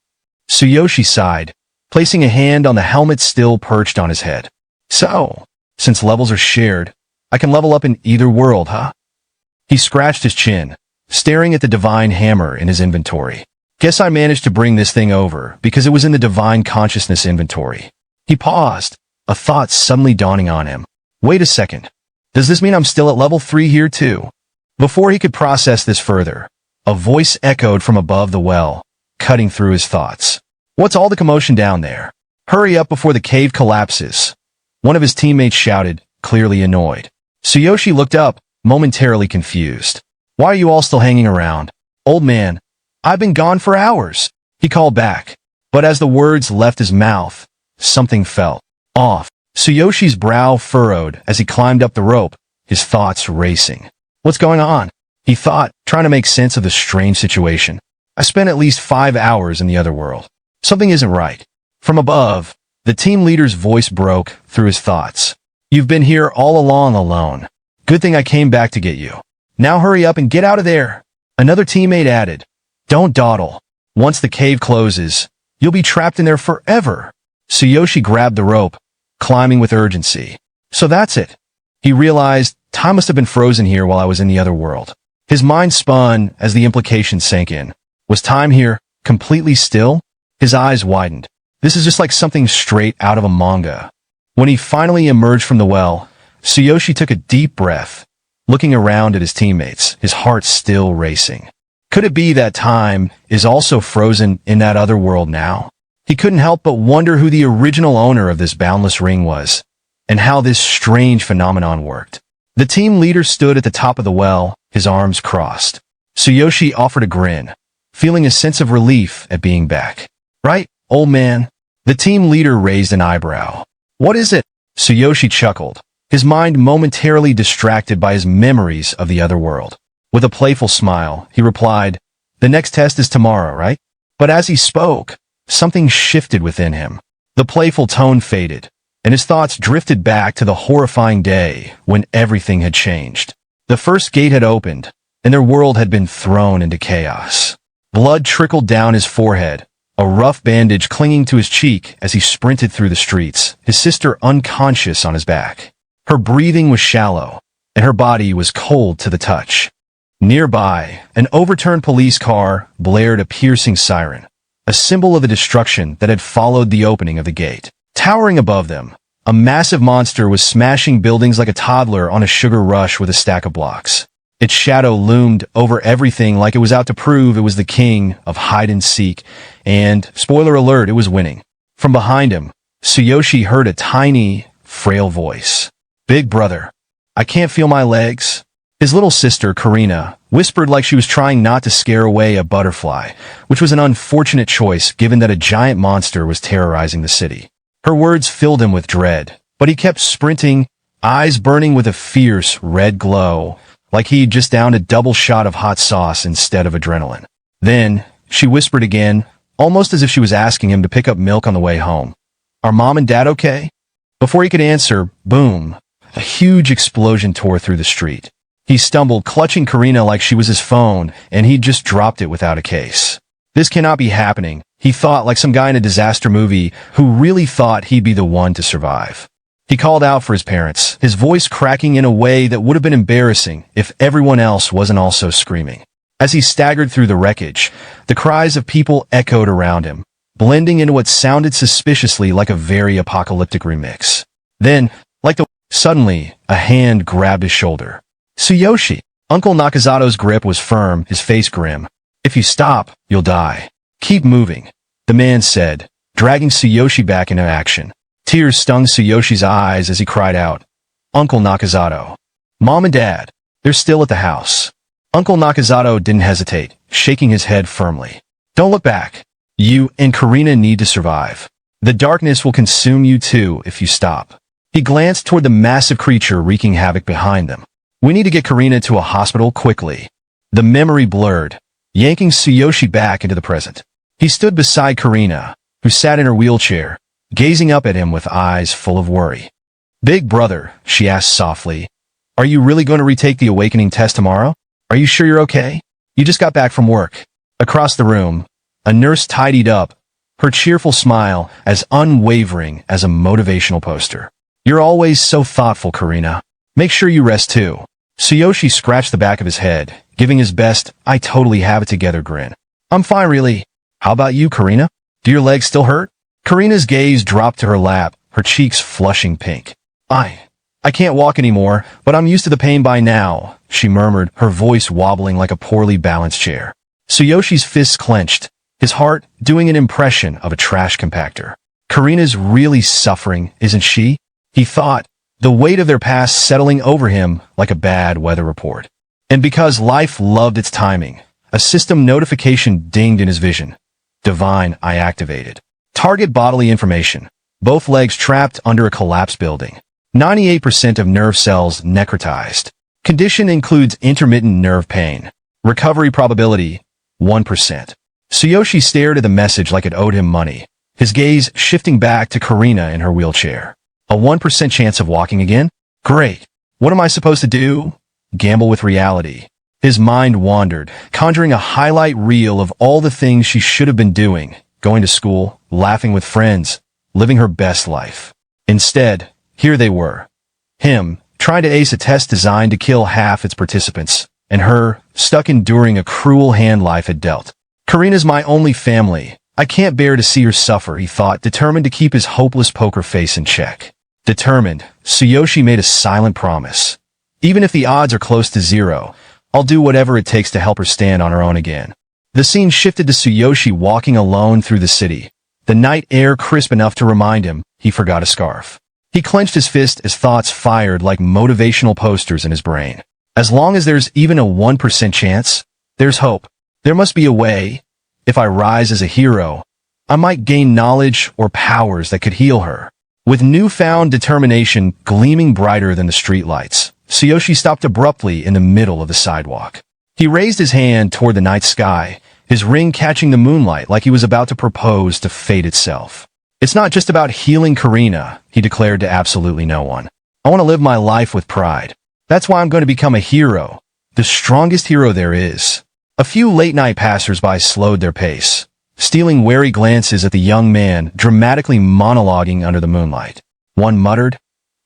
Tsuyoshi sighed, placing a hand on the helmet still perched on his head. "So, since levels are shared, I can level up in either world, huh?" He scratched his chin, staring at the divine hammer in his inventory. Guess I managed to bring this thing over because it was in the divine consciousness inventory. He paused, a thought suddenly dawning on him. Wait a second. Does this mean I'm still at level 3 here too? Before he could process this further, a voice echoed from above the well, cutting through his thoughts. What's all the commotion down there? Hurry up before the cave collapses. One of his teammates shouted, clearly annoyed. Tsuyoshi looked up, momentarily confused. Why are you all still hanging around? Old man, I've been gone for hours, he called back. But as the words left his mouth, something felt off. Tsuyoshi's brow furrowed as he climbed up the rope, his thoughts racing. What's going on? He thought, trying to make sense of the strange situation. I spent at least 5 hours in the other world. Something isn't right. From above, the team leader's voice broke through his thoughts. You've been here all along alone. Good thing I came back to get you. Now hurry up and get out of there. Another teammate added, don't dawdle. Once the cave closes, you'll be trapped in there forever. Tsuyoshi grabbed the rope, climbing with urgency. So that's it. He realized time must have been frozen here while I was in the other world. His mind spun as the implication sank in. Was time here completely still? His eyes widened. This is just like something straight out of a manga. When he finally emerged from the well, Tsuyoshi took a deep breath, looking around at his teammates, his heart still racing. Could it be that time is also frozen in that other world now? He couldn't help but wonder who the original owner of this boundless ring was, and how this strange phenomenon worked. The team leader stood at the top of the well, his arms crossed. Tsuyoshi offered a grin, feeling a sense of relief at being back. Right, old man? The team leader raised an eyebrow. What is it? Tsuyoshi chuckled, his mind momentarily distracted by his memories of the other world. With a playful smile, he replied, the next test is tomorrow, right? But as he spoke, something shifted within him. The playful tone faded, and his thoughts drifted back to the horrifying day when everything had changed. The first gate had opened, and their world had been thrown into chaos. Blood trickled down his forehead, a rough bandage clinging to his cheek as he sprinted through the streets, his sister unconscious on his back. Her breathing was shallow, and her body was cold to the touch. Nearby, an overturned police car blared a piercing siren, a symbol of the destruction that had followed the opening of the gate. Towering above them, a massive monster was smashing buildings like a toddler on a sugar rush with a stack of blocks. Its shadow loomed over everything like it was out to prove it was the king of hide-and-seek, and, spoiler alert, it was winning. From behind him, Tsuyoshi heard a tiny, frail voice. Big brother, I can't feel my legs. His little sister, Karina, whispered like she was trying not to scare away a butterfly, which was an unfortunate choice given that a giant monster was terrorizing the city. Her words filled him with dread, but he kept sprinting, eyes burning with a fierce red glow, like he'd just downed a double shot of hot sauce instead of adrenaline. Then, she whispered again, almost as if she was asking him to pick up milk on the way home. Are mom and dad okay? Before he could answer, boom, a huge explosion tore through the street. He stumbled, clutching Karina like she was his phone, and he'd just dropped it without a case. This cannot be happening, he thought, like some guy in a disaster movie who really thought he'd be the one to survive. He called out for his parents, his voice cracking in a way that would have been embarrassing if everyone else wasn't also screaming. As he staggered through the wreckage, the cries of people echoed around him, blending into what sounded suspiciously like a very apocalyptic remix. Then, suddenly, a hand grabbed his shoulder. Tsuyoshi! Uncle Nakazato's grip was firm, his face grim. If you stop, you'll die. Keep moving, the man said, dragging Tsuyoshi back into action. Tears stung Tsuyoshi's eyes as he cried out, Uncle Nakazato. Mom and Dad, they're still at the house. Uncle Nakazato didn't hesitate, shaking his head firmly. Don't look back. You and Karina need to survive. The darkness will consume you too if you stop. He glanced toward the massive creature wreaking havoc behind them. We need to get Karina to a hospital quickly. The memory blurred, yanking Tsuyoshi back into the present. He stood beside Karina, who sat in her wheelchair, gazing up at him with eyes full of worry. Big brother, she asked softly, are you really going to retake the awakening test tomorrow? Are you sure you're okay? You just got back from work. Across the room, a nurse tidied up, her cheerful smile as unwavering as a motivational poster. You're always so thoughtful, Karina. Make sure you rest too. Tsuyoshi scratched the back of his head, giving his best, I totally have it together grin. I'm fine, really. How about you, Karina? Do your legs still hurt? Karina's gaze dropped to her lap, her cheeks flushing pink. I can't walk anymore, but I'm used to the pain by now, she murmured, her voice wobbling like a poorly balanced chair. Tsuyoshi's fists clenched, his heart doing an impression of a trash compactor. Karina's really suffering, isn't she? He thought, the weight of their past settling over him like a bad weather report. And because life loved its timing, a system notification dinged in his vision. Divine, I activated. Target bodily information. Both legs trapped under a collapsed building. 98% of nerve cells necrotized. Condition includes intermittent nerve pain. Recovery probability, 1%. Tsuyoshi stared at the message like it owed him money, his gaze shifting back to Karina in her wheelchair. A 1% chance of walking again? Great. What am I supposed to do? Gamble with reality. His mind wandered, conjuring a highlight reel of all the things she should have been doing, going to school, laughing with friends, living her best life. Instead, here they were. Him, trying to ace a test designed to kill half its participants, and her, stuck enduring a cruel hand life had dealt. Karina's my only family. I can't bear to see her suffer, he thought, determined to keep his hopeless poker face in check. Determined, Tsuyoshi made a silent promise. Even if the odds are close to zero, I'll do whatever it takes to help her stand on her own again. The scene shifted to Tsuyoshi walking alone through the city, the night air crisp enough to remind him he forgot a scarf. He clenched his fist as thoughts fired like motivational posters in his brain. As long as there's even a 1% chance, there's hope. There must be a way. If I rise as a hero, I might gain knowledge or powers that could heal her. With newfound determination gleaming brighter than the streetlights, Tsuyoshi stopped abruptly in the middle of the sidewalk. He raised his hand toward the night sky, his ring catching the moonlight like he was about to propose to fate itself. It's not just about healing Karina, he declared to absolutely no one. I want to live my life with pride. That's why I'm going to become a hero, the strongest hero there is. A few late-night passers-by slowed their pace, stealing wary glances at the young man dramatically monologuing under the moonlight. One muttered,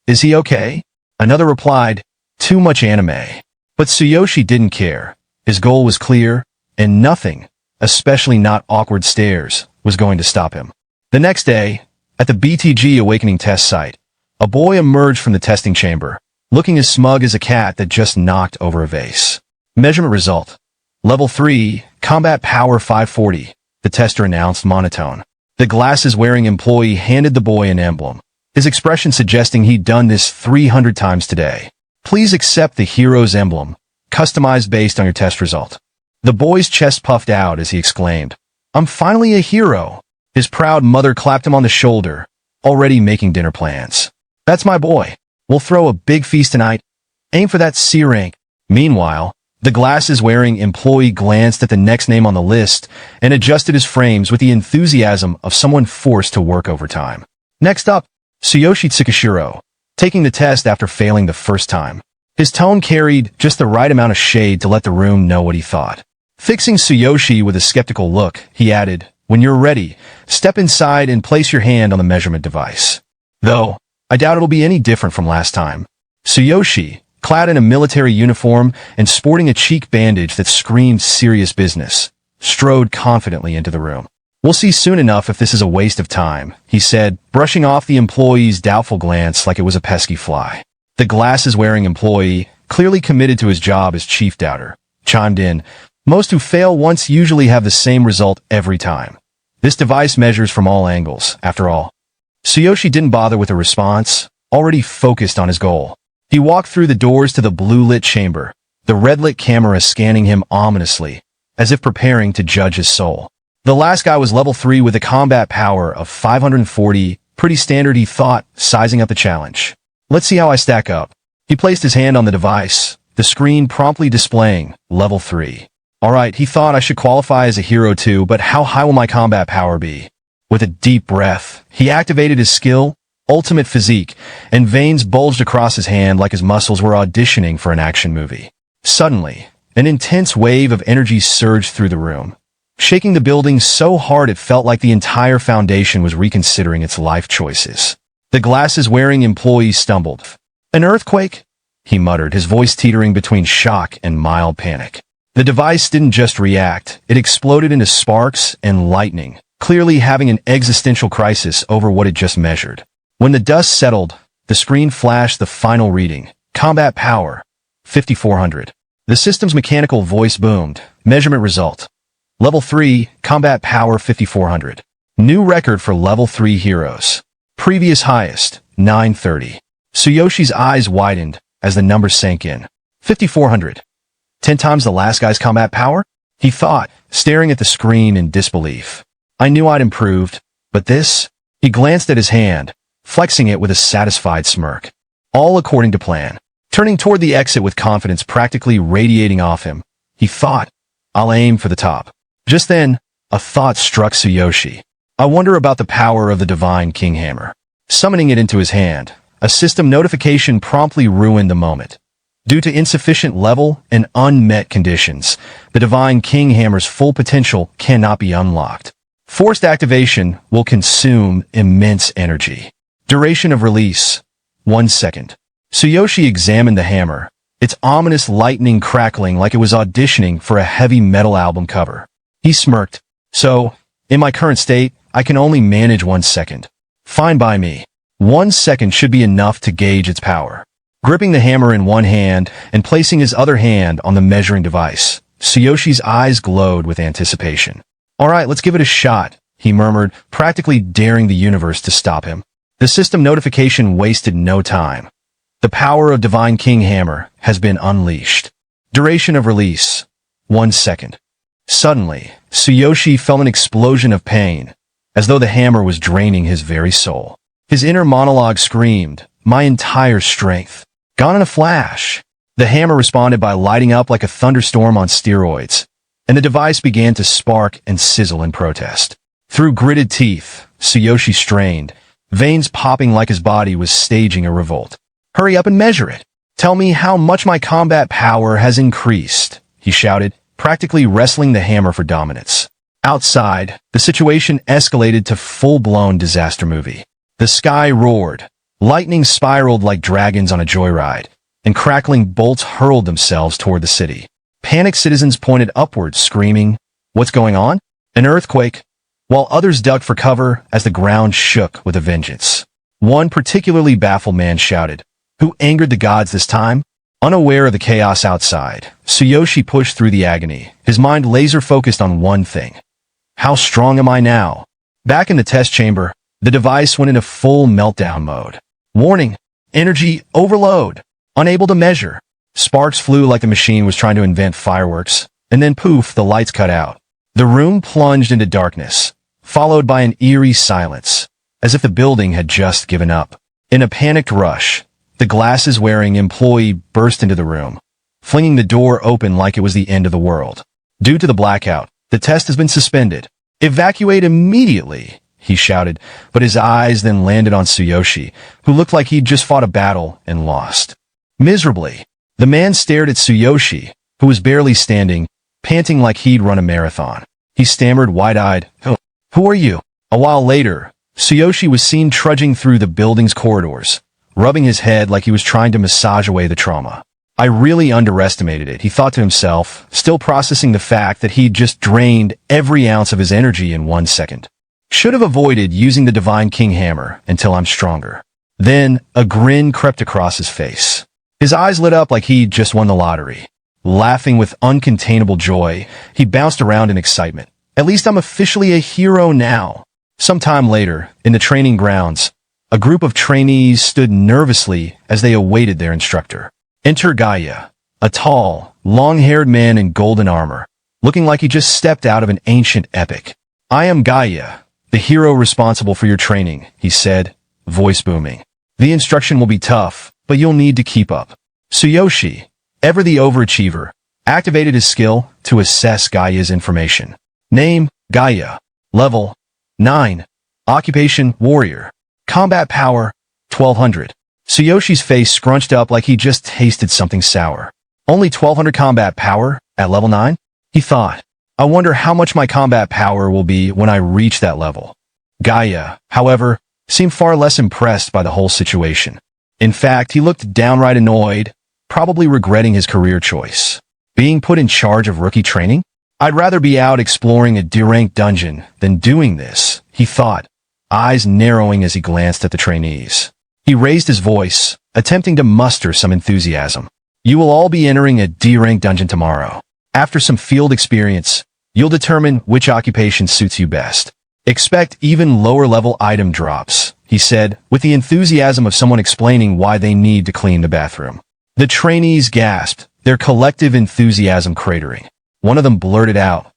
"Is he okay?" Another replied, "Too much anime." But Tsuyoshi didn't care. His goal was clear, and nothing, especially not awkward stares, was going to stop him. The next day, at the BTG Awakening test site, a boy emerged from the testing chamber, looking as smug as a cat that just knocked over a vase. Measurement result. Level 3, Combat Power 540, the tester announced monotone. The glasses-wearing employee handed the boy an emblem, his expression suggesting he'd done this 300 times today. Please accept the hero's emblem, customized based on your test result. The boy's chest puffed out as he exclaimed, "I'm finally a hero." His proud mother clapped him on the shoulder, already making dinner plans. "That's my boy. We'll throw a big feast tonight. Aim for that C rank." Meanwhile, the glasses-wearing employee glanced at the next name on the list and adjusted his frames with the enthusiasm of someone forced to work overtime. Next up, Tsuyoshi Tsukishiro, taking the test after failing the first time. His tone carried just the right amount of shade to let the room know what he thought. Fixing Tsuyoshi with a skeptical look, he added, "When you're ready, step inside and place your hand on the measurement device. Though, I doubt it'll be any different from last time." Tsuyoshi, clad in a military uniform and sporting a cheek bandage that screamed serious business, strode confidently into the room. "We'll see soon enough if this is a waste of time," he said, brushing off the employee's doubtful glance like it was a pesky fly. The glasses-wearing employee, clearly committed to his job as chief doubter, chimed in, "Most who fail once usually have the same result every time. This device measures from all angles, after all." Tsuyoshi didn't bother with a response, already focused on his goal. He walked through the doors to the blue-lit chamber, the red-lit camera scanning him ominously, as if preparing to judge his soul. The last guy was level 3 with a combat power of 540, pretty standard he thought, sizing up the challenge. "Let's see how I stack up." He placed his hand on the device, the screen promptly displaying level 3. Alright, he thought, I should qualify as a hero too, but how high will my combat power be? With a deep breath, he activated his skill, Ultimate Physique, and veins bulged across his hand like his muscles were auditioning for an action movie. Suddenly, an intense wave of energy surged through the room, shaking the building so hard it felt like the entire foundation was reconsidering its life choices. The glasses-wearing employee stumbled. "An earthquake?" he muttered, his voice teetering between shock and mild panic. The device didn't just react, it exploded into sparks and lightning, clearly having an existential crisis over what it just measured. When the dust settled, the screen flashed the final reading. Combat power, 5400. The system's mechanical voice boomed. Measurement result. Level 3, combat power 5400. New record for level 3 heroes. Previous highest, 930. Tsuyoshi's eyes widened as the numbers sank in. 5400. 10 times the last guy's combat power? He thought, staring at the screen in disbelief. I knew I'd improved, but this? He glanced at his hand, flexing it with a satisfied smirk. All according to plan. Turning toward the exit with confidence practically radiating off him, he thought, I'll aim for the top. Just then, a thought struck Tsuyoshi. I wonder about the power of the Divine King Hammer. Summoning it into his hand, a system notification promptly ruined the moment. Due to insufficient level and unmet conditions, the Divine King Hammer's full potential cannot be unlocked. Forced activation will consume immense energy. Duration of release, 1 second. Tsuyoshi examined the hammer, its ominous lightning crackling like it was auditioning for a heavy metal album cover. He smirked. So, in my current state, I can only manage 1 second. Fine by me. 1 second should be enough to gauge its power. Gripping the hammer in one hand and placing his other hand on the measuring device, Tsuyoshi's eyes glowed with anticipation. All right, let's give it a shot, he murmured, practically daring the universe to stop him. The system notification wasted no time. The power of Divine King Hammer has been unleashed. Duration of release, 1 second. Suddenly, Tsuyoshi felt an explosion of pain, as though the hammer was draining his very soul. His inner monologue screamed, my entire strength. Gone in a flash. The hammer responded by lighting up like a thunderstorm on steroids, and the device began to spark and sizzle in protest. Through gritted teeth, Tsuyoshi strained, veins popping like his body was staging a revolt. Hurry up and measure it. Tell me how much my combat power has increased, he shouted, practically wrestling the hammer for dominance. Outside, the situation escalated to full-blown disaster movie. The sky roared. Lightning spiraled like dragons on a joyride, and crackling bolts hurled themselves toward the city. Panicked citizens pointed upwards, screaming, what's going on? An earthquake? While others ducked for cover as the ground shook with a vengeance. One particularly baffled man shouted, who angered the gods this time? Unaware of the chaos outside, Tsuyoshi pushed through the agony, his mind laser-focused on one thing. How strong am I now? Back in the test chamber, the device went into full meltdown mode. Warning, energy overload, unable to measure. Sparks flew like the machine was trying to invent fireworks, and then poof, the lights cut out. The room plunged into darkness, followed by an eerie silence, as if the building had just given up. In a panicked rush, the glasses-wearing employee burst into the room, flinging the door open like it was the end of the world. Due to the blackout, the test has been suspended. Evacuate immediately, he shouted, but his eyes then landed on Tsuyoshi, who looked like he'd just fought a battle and lost. Miserably, the man stared at Tsuyoshi, who was barely standing, panting like he'd run a marathon. He stammered wide-eyed, Who are you? A while later, Tsuyoshi was seen trudging through the building's corridors, rubbing his head like he was trying to massage away the trauma. I really underestimated it, he thought to himself, still processing the fact that he'd just drained every ounce of his energy in 1 second. Should have avoided using the Divine King Hammer until I'm stronger. Then, a grin crept across his face. His eyes lit up like he'd just won the lottery. Laughing with uncontainable joy, he bounced around in excitement. At least I'm officially a hero now. Sometime later, in the training grounds, a group of trainees stood nervously as they awaited their instructor. Enter Gaia, a tall, long-haired man in golden armor, looking like he just stepped out of an ancient epic. I am Gaia, the hero responsible for your training, he said, voice booming. The instruction will be tough, but you'll need to keep up. Tsuyoshi, ever the overachiever, activated his skill to assess Gaia's information. Name, Gaia. Level, 9. Occupation, warrior. Combat power, 1200. Tsuyoshi's face scrunched up like he just tasted something sour. Only 1200 combat power at level 9? He thought. I wonder how much my combat power will be when I reach that level. Gaia, however, seemed far less impressed by the whole situation. In fact, he looked downright annoyed, probably regretting his career choice. Being put in charge of rookie training? I'd rather be out exploring a D-rank dungeon than doing this, he thought, eyes narrowing as he glanced at the trainees. He raised his voice, attempting to muster some enthusiasm. You will all be entering a D-rank dungeon tomorrow. After some field experience, you'll determine which occupation suits you best. Expect even lower-level item drops, he said, with the enthusiasm of someone explaining why they need to clean the bathroom. The trainees gasped, their collective enthusiasm cratering. One of them blurted out,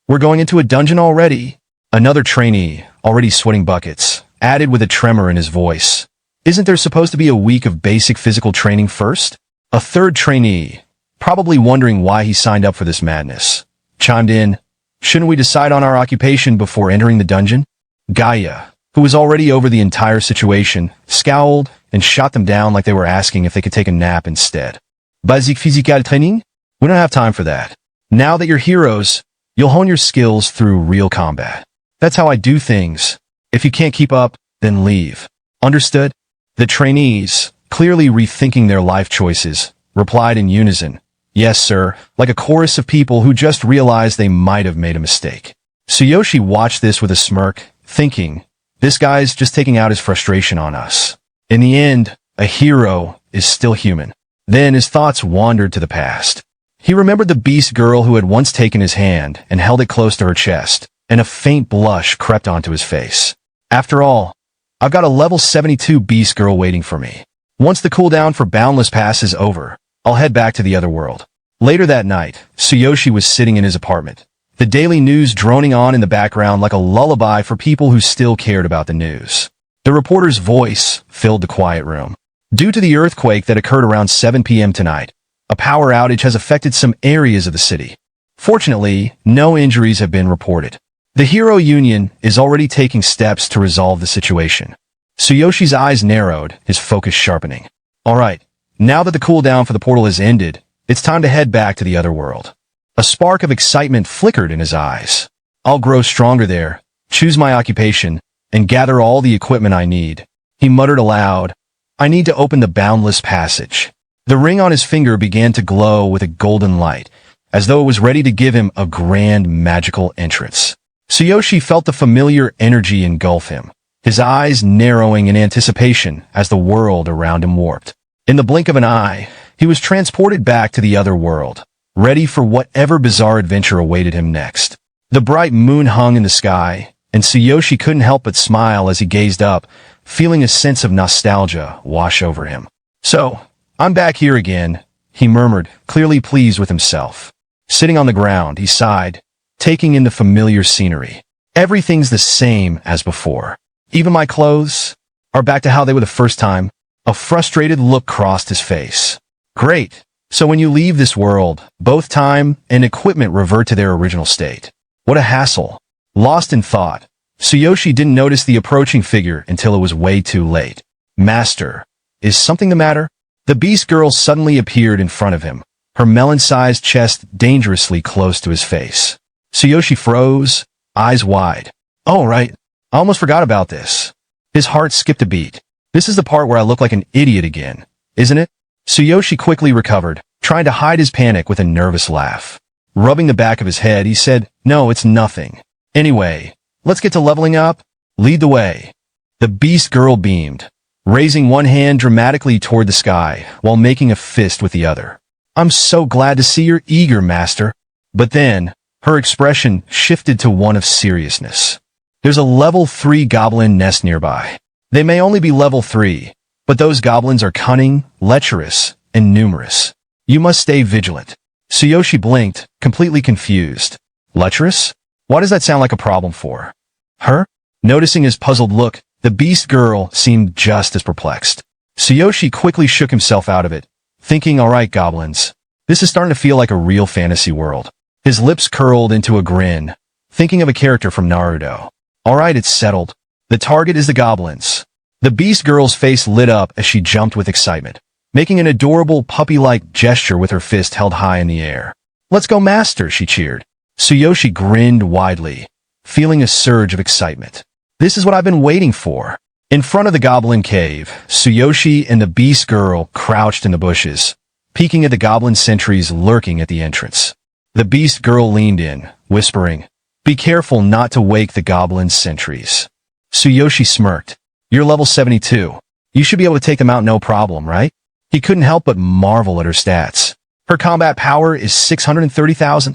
"We're going into a dungeon already?" Another trainee, already sweating buckets, added with a tremor in his voice, "Isn't there supposed to be a week of basic physical training first?" A third trainee, probably wondering why he signed up for this madness, chimed in, "Shouldn't we decide on our occupation before entering the dungeon?" Gaia, who was already over the entire situation, scowled and shot them down like they were asking if they could take a nap instead. Basic physical training? We don't have time for that. Now that you're heroes, you'll hone your skills through real combat. That's how I do things. If you can't keep up, then leave. Understood? The trainees, clearly rethinking their life choices, replied in unison, "Yes, sir," like a chorus of people who just realized they might have made a mistake. Tsuyoshi watched this with a smirk, thinking, this guy's just taking out his frustration on us. In the end, a hero is still human. Then his thoughts wandered to the past. He remembered the beast girl who had once taken his hand and held it close to her chest, and a faint blush crept onto his face. After all, I've got a level 72 beast girl waiting for me. Once the cooldown for Boundless Pass is over, I'll head back to the other world. Later that night, Tsuyoshi was sitting in his apartment, the daily news droning on in the background like a lullaby for people who still cared about the news. The reporter's voice filled the quiet room. Due to the earthquake that occurred around 7 p.m. tonight, a power outage has affected some areas of the city. Fortunately, no injuries have been reported. The Hero Union is already taking steps to resolve the situation. Tsuyoshi's eyes narrowed, his focus sharpening. Alright, now that the cooldown for the portal has ended, it's time to head back to the other world. A spark of excitement flickered in his eyes. I'll grow stronger there, choose my occupation, and gather all the equipment I need. He muttered aloud, I need to open the Boundless Passage. The ring on his finger began to glow with a golden light, as though it was ready to give him a grand magical entrance. Tsuyoshi felt the familiar energy engulf him, his eyes narrowing in anticipation as the world around him warped. In the blink of an eye, he was transported back to the other world, ready for whatever bizarre adventure awaited him next. The bright moon hung in the sky, and Tsuyoshi couldn't help but smile as he gazed up, feeling a sense of nostalgia wash over him. So, I'm back here again, he murmured, clearly pleased with himself. Sitting on the ground, he sighed, taking in the familiar scenery. Everything's the same as before. Even my clothes are back to how they were the first time. A frustrated look crossed his face. Great. So when you leave this world, both time and equipment revert to their original state. What a hassle. Lost in thought, Tsuyoshi didn't notice the approaching figure until it was way too late. Master, is something the matter? The beast girl suddenly appeared in front of him, her melon-sized chest dangerously close to his face. Tsuyoshi froze, eyes wide. Oh, right. I almost forgot about this. His heart skipped a beat. This is the part where I look like an idiot again, isn't it? Tsuyoshi quickly recovered, trying to hide his panic with a nervous laugh. Rubbing the back of his head, he said, No, it's nothing. Anyway, let's get to leveling up. Lead the way. The beast girl beamed, raising one hand dramatically toward the sky while making a fist with the other. I'm so glad to see you're eager, master. But then, her expression shifted to one of seriousness. There's a level 3 goblin nest nearby. They may only be level 3, but those goblins are cunning, lecherous, and numerous. You must stay vigilant. Tsuyoshi blinked, completely confused. Lecherous? Why does that sound like a problem for her? Noticing his puzzled look, the beast girl seemed just as perplexed. Tsuyoshi quickly shook himself out of it, thinking, alright goblins, this is starting to feel like a real fantasy world. His lips curled into a grin, thinking of a character from Naruto. Alright, it's settled. The target is the goblins. The beast girl's face lit up as she jumped with excitement, making an adorable puppy-like gesture with her fist held high in the air. Let's go, master, she cheered. Tsuyoshi grinned widely, feeling a surge of excitement. This is what I've been waiting for. In front of the goblin cave, Tsuyoshi and the beast girl crouched in the bushes, peeking at the goblin sentries lurking at the entrance. The beast girl leaned in, whispering, "Be careful not to wake the goblin sentries." Tsuyoshi smirked. "You're level 72. You should be able to take them out no problem, right?" He couldn't help but marvel at her stats. Her combat power is 630,000.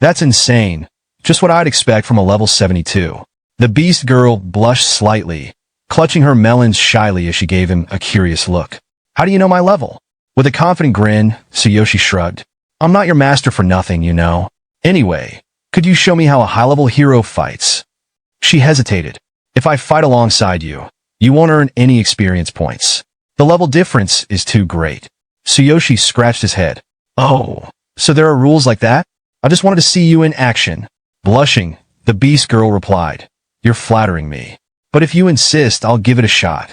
That's insane. Just what I'd expect from a level 72. The beast girl blushed slightly, clutching her melons shyly as she gave him a curious look. "How do you know my level?" With a confident grin, Tsuyoshi shrugged. "I'm not your master for nothing, you know. Anyway, could you show me how a high-level hero fights?" She hesitated. "If I fight alongside you, you won't earn any experience points. The level difference is too great." Tsuyoshi scratched his head. "Oh, so there are rules like that? I just wanted to see you in action." Blushing, the beast girl replied, "You're flattering me. But if you insist, I'll give it a shot."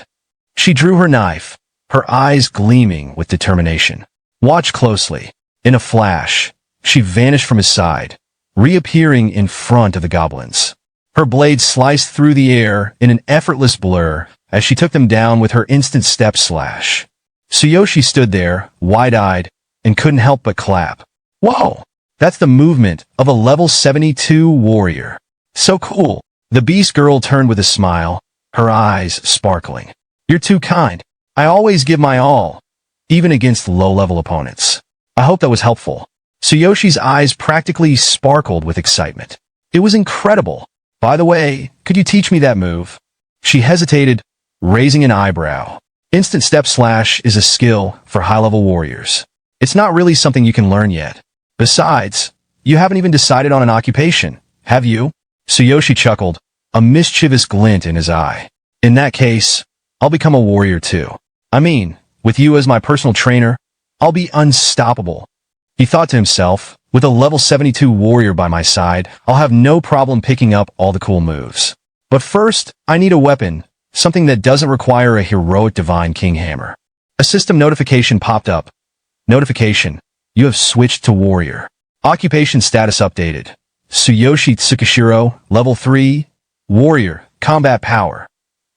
She drew her knife, her eyes gleaming with determination. "Watch closely." In a flash, she vanished from his side, reappearing in front of the goblins. Her blade sliced through the air in an effortless blur as she took them down with her instant step slash. Tsuyoshi stood there, wide-eyed, and couldn't help but clap. "Whoa! That's the movement of a level 72 warrior. So cool." The beast girl turned with a smile, her eyes sparkling. "You're too kind. I always give my all, even against low-level opponents." I hope that was helpful. Tsuyoshi's eyes practically sparkled with excitement. It was incredible. "By the way, could you teach me that move?" She hesitated, raising an eyebrow. Instant step slash is a skill for high-level warriors. It's not really something you can learn yet. Besides, you haven't even decided on an occupation, have you? Tsuyoshi chuckled, a mischievous glint in his eye. "In that case, I'll become a warrior too. I mean, with you as my personal trainer, I'll be unstoppable." He thought to himself, "With a level 72 warrior by my side, I'll have no problem picking up all the cool moves. But first, I need a weapon, something that doesn't require a heroic divine king hammer." A system notification popped up. Notification: you have switched to warrior. Occupation status updated. Tsuyoshi Tsukishiro, level 3, warrior, combat power,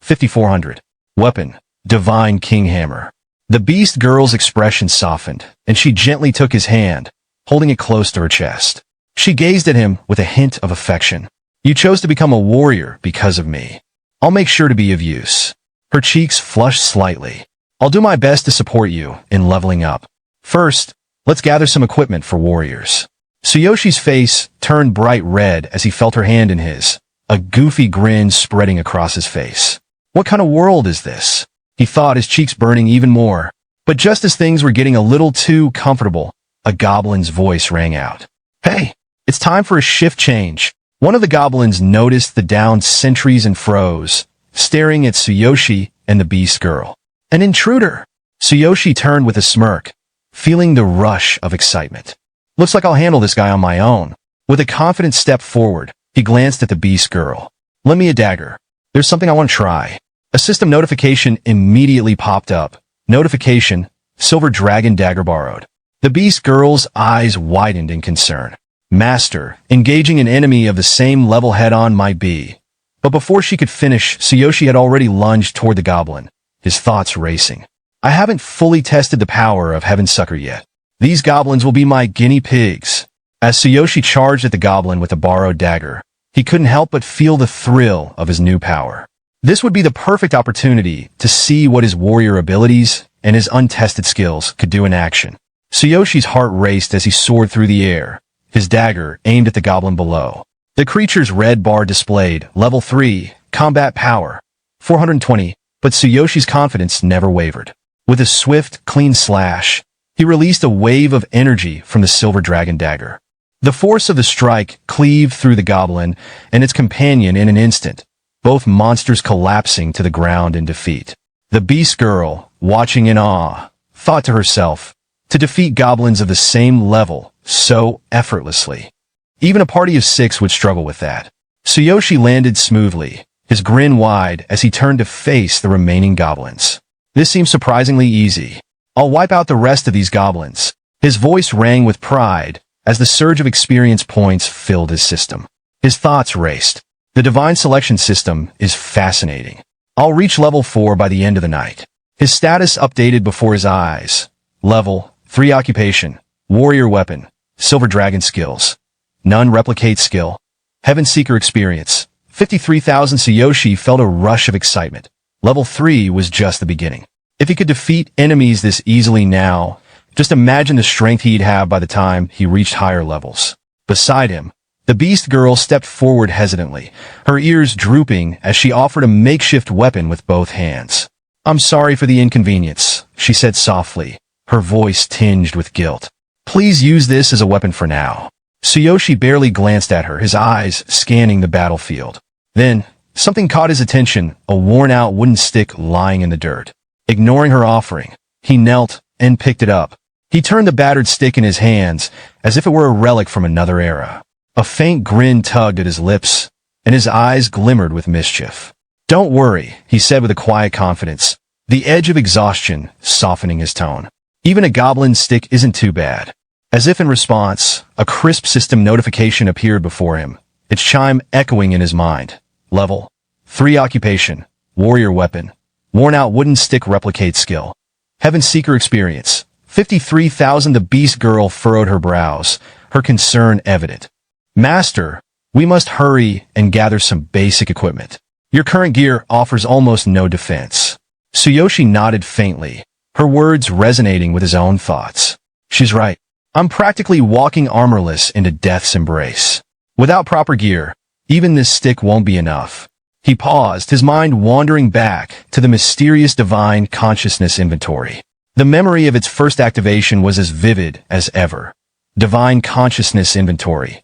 5400. Weapon: divine king hammer. The beast girl's expression softened, and she gently took his hand, holding it close to her chest. She gazed at him with a hint of affection. "You chose to become a warrior because of me. I'll make sure to be of use." Her cheeks flushed slightly. "I'll do my best to support you in leveling up. First, let's gather some equipment for warriors." Tsuyoshi's face turned bright red as he felt her hand in his, a goofy grin spreading across his face. What kind of world is this? He thought, his cheeks burning even more. But just as things were getting a little too comfortable, a goblin's voice rang out. "Hey, it's time for a shift change." One of the goblins noticed the downed sentries and froze, staring at Tsuyoshi and the beast girl. "An intruder!" Tsuyoshi turned with a smirk, feeling the rush of excitement. "Looks like I'll handle this guy on my own." With a confident step forward, he glanced at the beast girl. "Lend me a dagger. There's something I want to try." A system notification immediately popped up. Notification: Silver Dragon Dagger borrowed. The beast girl's eyes widened in concern. "Master, engaging an enemy of the same level head-on might be." But before she could finish, Tsuyoshi had already lunged toward the goblin, his thoughts racing. "I haven't fully tested the power of Heaven Sucker yet. These goblins will be my guinea pigs." As Tsuyoshi charged at the goblin with the borrowed dagger, he couldn't help but feel the thrill of his new power. This would be the perfect opportunity to see what his warrior abilities and his untested skills could do in action. Tsuyoshi's heart raced as he soared through the air, his dagger aimed at the goblin below. The creature's red bar displayed level 3, combat power, 420, but Tsuyoshi's confidence never wavered. With a swift, clean slash, he released a wave of energy from the silver dragon dagger. The force of the strike cleaved through the goblin and its companion in an instant, both monsters collapsing to the ground in defeat. The beast girl, watching in awe, thought to herself, to defeat goblins of the same level so effortlessly. Even a party of 6 would struggle with that. Tsuyoshi landed smoothly, his grin wide as he turned to face the remaining goblins. "This seems surprisingly easy. I'll wipe out the rest of these goblins." His voice rang with pride as the surge of experience points filled his system. His thoughts raced. The divine selection system is fascinating. I'll reach level 4 by the end of the night. His status updated before his eyes. Level 3 occupation, warrior weapon, silver dragon skills. None replicate skill. Heaven Seeker experience. 53,000. Tsuyoshi felt a rush of excitement. Level 3 was just the beginning. If he could defeat enemies this easily now, just imagine the strength he'd have by the time he reached higher levels. Beside him, the beast girl stepped forward hesitantly, her ears drooping as she offered a makeshift weapon with both hands. "I'm sorry for the inconvenience," she said softly, her voice tinged with guilt. "Please use this as a weapon for now." Tsuyoshi barely glanced at her, his eyes scanning the battlefield. Then, something caught his attention, a worn-out wooden stick lying in the dirt. Ignoring her offering, he knelt and picked it up. He turned the battered stick in his hands as if it were a relic from another era. A faint grin tugged at his lips, and his eyes glimmered with mischief. "Don't worry," he said with a quiet confidence, the edge of exhaustion softening his tone. "Even a goblin stick isn't too bad." As if in response, a crisp system notification appeared before him, its chime echoing in his mind. Level 3 occupation, warrior weapon, worn-out wooden stick replicate skill. Heaven Seeker experience. 53,000. The beast girl furrowed her brows, her concern evident. "Master, we must hurry and gather some basic equipment. Your current gear offers almost no defense." Tsuyoshi nodded faintly, her words resonating with his own thoughts. "She's right. I'm practically walking armorless into death's embrace. Without proper gear, even this stick won't be enough." He paused, his mind wandering back to the mysterious divine consciousness inventory. The memory of its first activation was as vivid as ever. Divine consciousness inventory.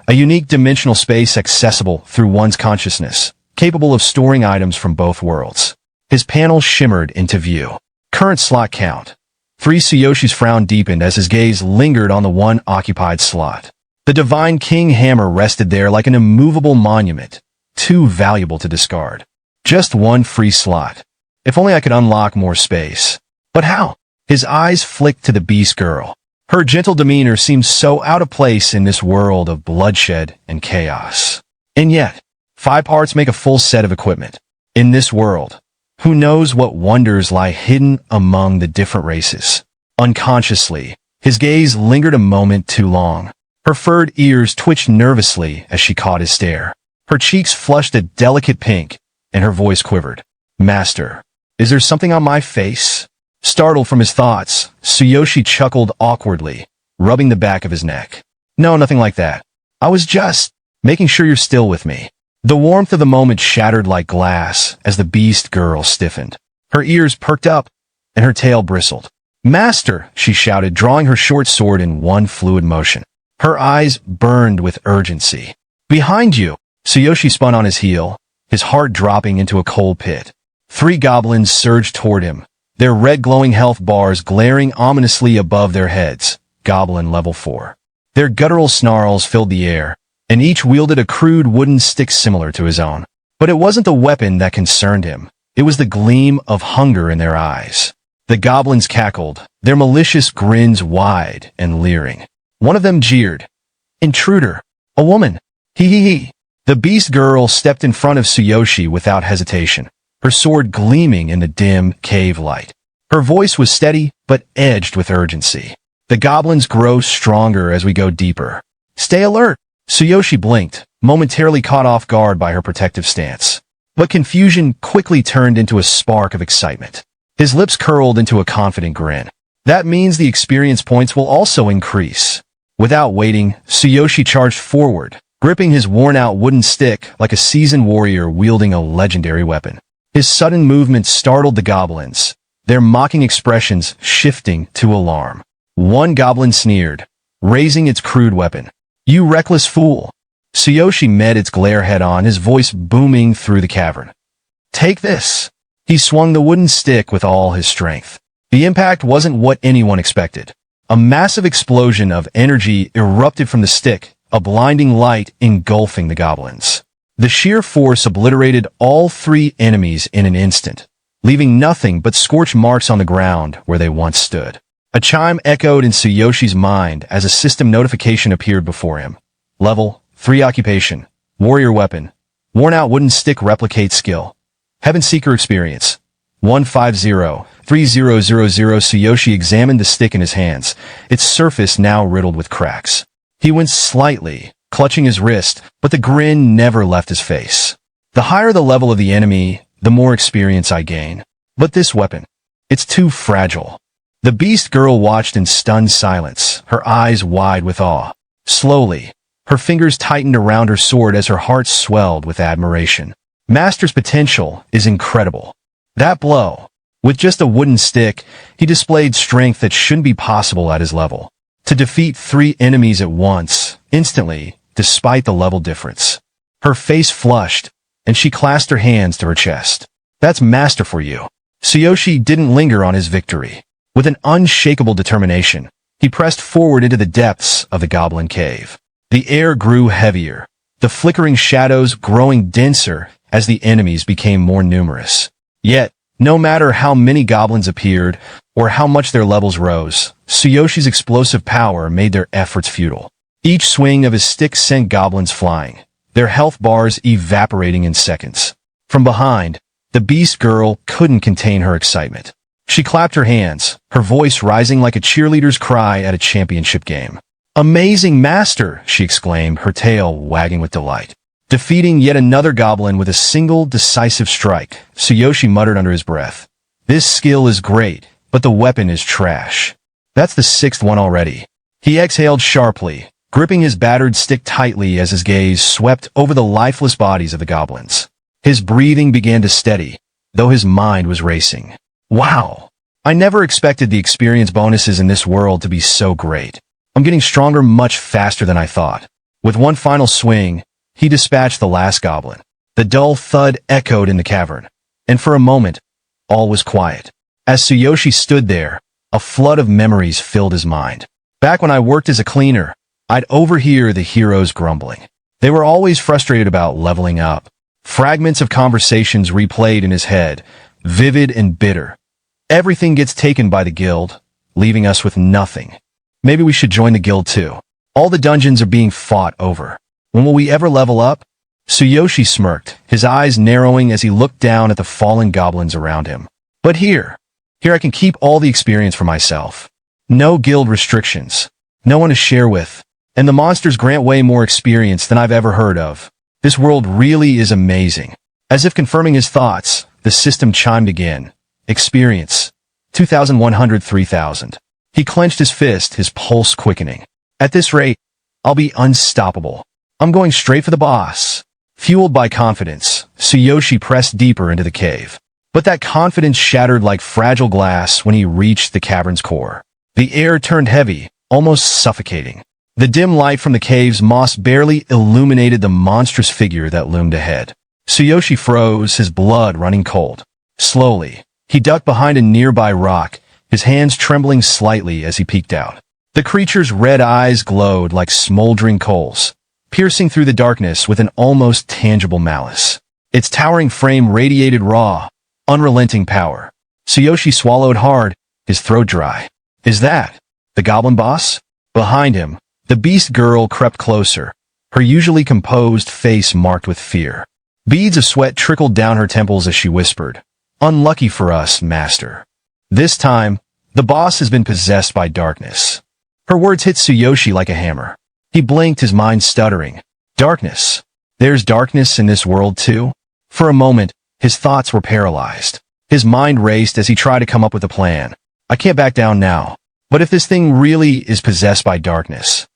A unique dimensional space accessible through one's consciousness, capable of storing items from both worlds. His panel shimmered into view. Current slot count. 3. Tsuyoshi's frown deepened as his gaze lingered on the one occupied slot. The Divine King hammer rested there like an immovable monument, too valuable to discard. Just one free slot. If only I could unlock more space. But how? His eyes flicked to the beast girl. Her gentle demeanor seemed so out of place in this world of bloodshed and chaos. And yet, 5 parts make a full set of equipment. In this world, who knows what wonders lie hidden among the different races? Unconsciously, his gaze lingered a moment too long. Her furred ears twitched nervously as she caught his stare. Her cheeks flushed a delicate pink, and her voice quivered. "Master, is there something on my face?" Startled from his thoughts, Tsuyoshi chuckled awkwardly, rubbing the back of his neck. "No, nothing like that. I was just making sure you're still with me." The warmth of the moment shattered like glass as the beast girl stiffened. Her ears perked up, and her tail bristled. "Master!" she shouted, drawing her short sword in one fluid motion. Her eyes burned with urgency. "Behind you!" Tsuyoshi spun on his heel, his heart dropping into a cold pit. 3 goblins surged toward him, their red glowing health bars glaring ominously above their heads. Goblin level 4. Their guttural snarls filled the air, and each wielded a crude wooden stick similar to his own. But it wasn't the weapon that concerned him. It was the gleam of hunger in their eyes. The goblins cackled, their malicious grins wide and leering. One of them jeered. "Intruder! A woman! Hee hee hee!" The beast girl stepped in front of Tsuyoshi without hesitation, her sword gleaming in the dim cave light. Her voice was steady, but edged with urgency. "The goblins grow stronger as we go deeper. Stay alert!" Tsuyoshi blinked, momentarily caught off guard by her protective stance. But confusion quickly turned into a spark of excitement. His lips curled into a confident grin. "That means the experience points will also increase." Without waiting, Tsuyoshi charged forward, gripping his worn-out wooden stick like a seasoned warrior wielding a legendary weapon. His sudden movement startled the goblins, their mocking expressions shifting to alarm. One goblin sneered, raising its crude weapon. "You reckless fool!" Tsuyoshi met its glare head-on, his voice booming through the cavern. "Take this!" He swung the wooden stick with all his strength. The impact wasn't what anyone expected. A massive explosion of energy erupted from the stick, a blinding light engulfing the goblins. The sheer force obliterated all 3 enemies in an instant, leaving nothing but scorch marks on the ground where they once stood. A chime echoed in Tsuyoshi's mind as a system notification appeared before him. Level 3 occupation, warrior weapon, worn-out wooden stick replicate skill. Heaven Seeker experience. 150-3000. Tsuyoshi examined the stick in his hands, its surface now riddled with cracks. He winced slightly, clutching his wrist, but the grin never left his face. The higher the level of the enemy, the more experience I gain. But this weapon, it's too fragile. The beast girl watched in stunned silence, her eyes wide with awe. Slowly, her fingers tightened around her sword as her heart swelled with admiration. Master's potential is incredible. That blow, with just a wooden stick, he displayed strength that shouldn't be possible at his level. To defeat 3 enemies at once, instantly, despite the level difference. Her face flushed, and she clasped her hands to her chest. That's master for you. Tsuyoshi didn't linger on his victory. With an unshakable determination, he pressed forward into the depths of the goblin cave. The air grew heavier, the flickering shadows growing denser as the enemies became more numerous. Yet, no matter how many goblins appeared, or how much their levels rose, Tsuyoshi's explosive power made their efforts futile. Each swing of his stick sent goblins flying, their health bars evaporating in seconds. From behind, the beast girl couldn't contain her excitement. She clapped her hands, her voice rising like a cheerleader's cry at a championship game. "Amazing master!" she exclaimed, her tail wagging with delight. Defeating yet another goblin with a single decisive strike, Tsuyoshi muttered under his breath. "This skill is great, but the weapon is trash." That's the 6th one already. He exhaled sharply, gripping his battered stick tightly as his gaze swept over the lifeless bodies of the goblins. His breathing began to steady, though his mind was racing. Wow! I never expected the experience bonuses in this world to be so great. I'm getting stronger much faster than I thought. With one final swing, he dispatched the last goblin. The dull thud echoed in the cavern, and for a moment, all was quiet. As Tsuyoshi stood there, a flood of memories filled his mind. Back when I worked as a cleaner, I'd overhear the heroes grumbling. They were always frustrated about leveling up. Fragments of conversations replayed in his head, vivid and bitter. Everything gets taken by the guild, leaving us with nothing. Maybe we should join the guild too. All the dungeons are being fought over. When will we ever level up? Tsuyoshi smirked, his eyes narrowing as he looked down at the fallen goblins around him. But here I can keep all the experience for myself. No guild restrictions. No one to share with. And the monsters grant way more experience than I've ever heard of. This world really is amazing. As if confirming his thoughts, the system chimed again. Experience. 2,100, 3,000. He clenched his fist, his pulse quickening. At this rate, I'll be unstoppable. I'm going straight for the boss. Fueled by confidence, Tsuyoshi pressed deeper into the cave. But that confidence shattered like fragile glass when he reached the cavern's core. The air turned heavy, almost suffocating. The dim light from the cave's moss barely illuminated the monstrous figure that loomed ahead. Tsuyoshi froze, his blood running cold. Slowly, he ducked behind a nearby rock, his hands trembling slightly as he peeked out. The creature's red eyes glowed like smoldering coals, piercing through the darkness with an almost tangible malice. Its towering frame radiated raw, unrelenting power. Tsuyoshi swallowed hard, his throat dry. Is that the goblin boss? Behind him, the beast girl crept closer, her usually composed face marked with fear. Beads of sweat trickled down her temples as she whispered, "Unlucky for us, master. This time, the boss has been possessed by darkness." Her words hit Tsuyoshi like a hammer. He blinked, his mind stuttering. Darkness. There's darkness in this world too? For a moment, his thoughts were paralyzed. His mind raced as he tried to come up with a plan. I can't back down now. But if this thing really is possessed by darkness?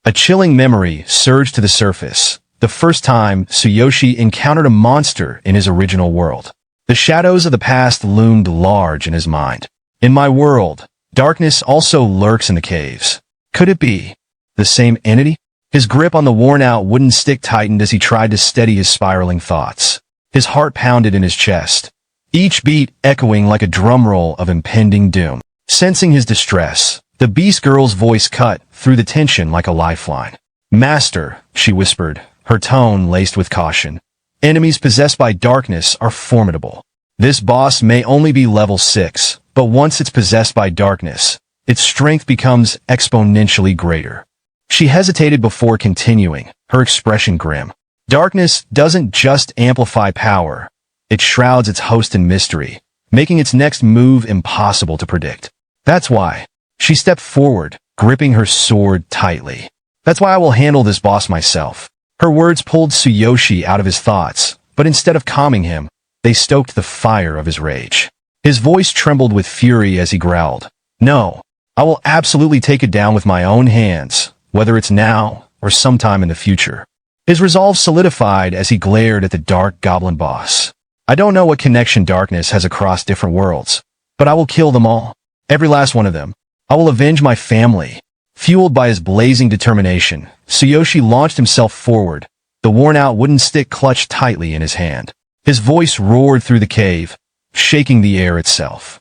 A chilling memory surged to the surface. The first time Tsuyoshi encountered a monster in his original world. The shadows of the past loomed large in his mind. In my world, darkness also lurks in the caves. Could it be the same entity? His grip on the worn-out wooden stick tightened as he tried to steady his spiraling thoughts. His heart pounded in his chest, each beat echoing like a drum roll of impending doom. Sensing his distress, the beast girl's voice cut through the tension like a lifeline. "Master," she whispered, her tone laced with caution. "Enemies possessed by darkness are formidable. This boss may only be level 6, but once it's possessed by darkness, its strength becomes exponentially greater." She hesitated before continuing, her expression grim. Darkness doesn't just amplify power. It shrouds its host in mystery, making its next move impossible to predict. That's why. She stepped forward, gripping her sword tightly. That's why I will handle this boss myself. Her words pulled Tsuyoshi out of his thoughts, but instead of calming him, they stoked the fire of his rage. His voice trembled with fury as he growled, "No, I will absolutely take it down with my own hands, whether it's now or sometime in the future." His resolve solidified as he glared at the dark goblin boss. I don't know what connection darkness has across different worlds, but I will kill them all. Every last one of them. I will avenge my family. Fueled by his blazing determination, Tsuyoshi launched himself forward, the worn-out wooden stick clutched tightly in his hand. His voice roared through the cave, shaking the air itself.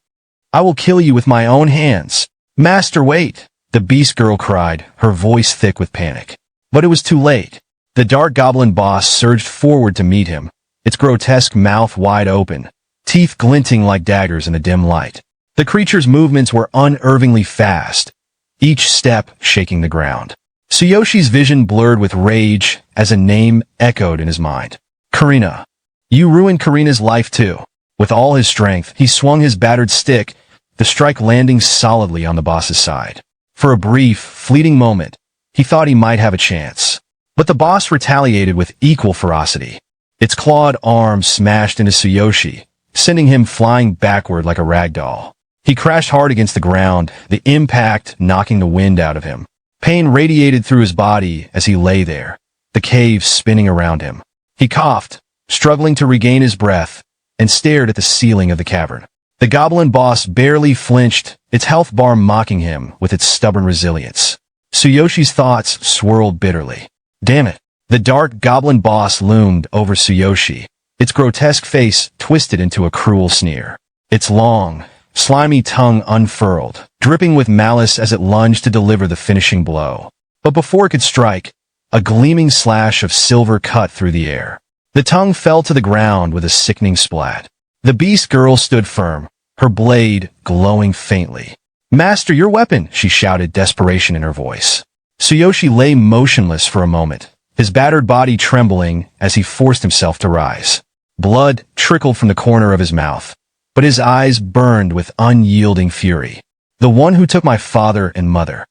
"I will kill you with my own hands." "Master, wait!" the beast girl cried, her voice thick with panic. But it was too late. The dark goblin boss surged forward to meet him, its grotesque mouth wide open, teeth glinting like daggers in the dim light. The creature's movements were unervingly fast, each step shaking the ground. Tsuyoshi's vision blurred with rage as a name echoed in his mind. "Karina. You ruined Karina's life too." With all his strength, he swung his battered stick, the strike landing solidly on the boss's side. For a brief, fleeting moment, he thought he might have a chance. But the boss retaliated with equal ferocity. Its clawed arm smashed into Tsuyoshi, sending him flying backward like a rag doll. He crashed hard against the ground, the impact knocking the wind out of him. Pain radiated through his body as he lay there, the cave spinning around him. He coughed, struggling to regain his breath, and stared at the ceiling of the cavern. The goblin boss barely flinched, its health bar mocking him with its stubborn resilience. Tsuyoshi's thoughts swirled bitterly. Damn it! The dark goblin boss loomed over Tsuyoshi, its grotesque face twisted into a cruel sneer. Its long, slimy tongue unfurled, dripping with malice as it lunged to deliver the finishing blow. But before it could strike, a gleaming slash of silver cut through the air. The tongue fell to the ground with a sickening splat. The beast girl stood firm, her blade glowing faintly. "Master, your weapon!" she shouted, desperation in her voice. Tsuyoshi lay motionless for a moment, his battered body trembling as he forced himself to rise. Blood trickled from the corner of his mouth, but his eyes burned with unyielding fury. "The one who took my father and mother.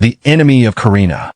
The enemy of Karina.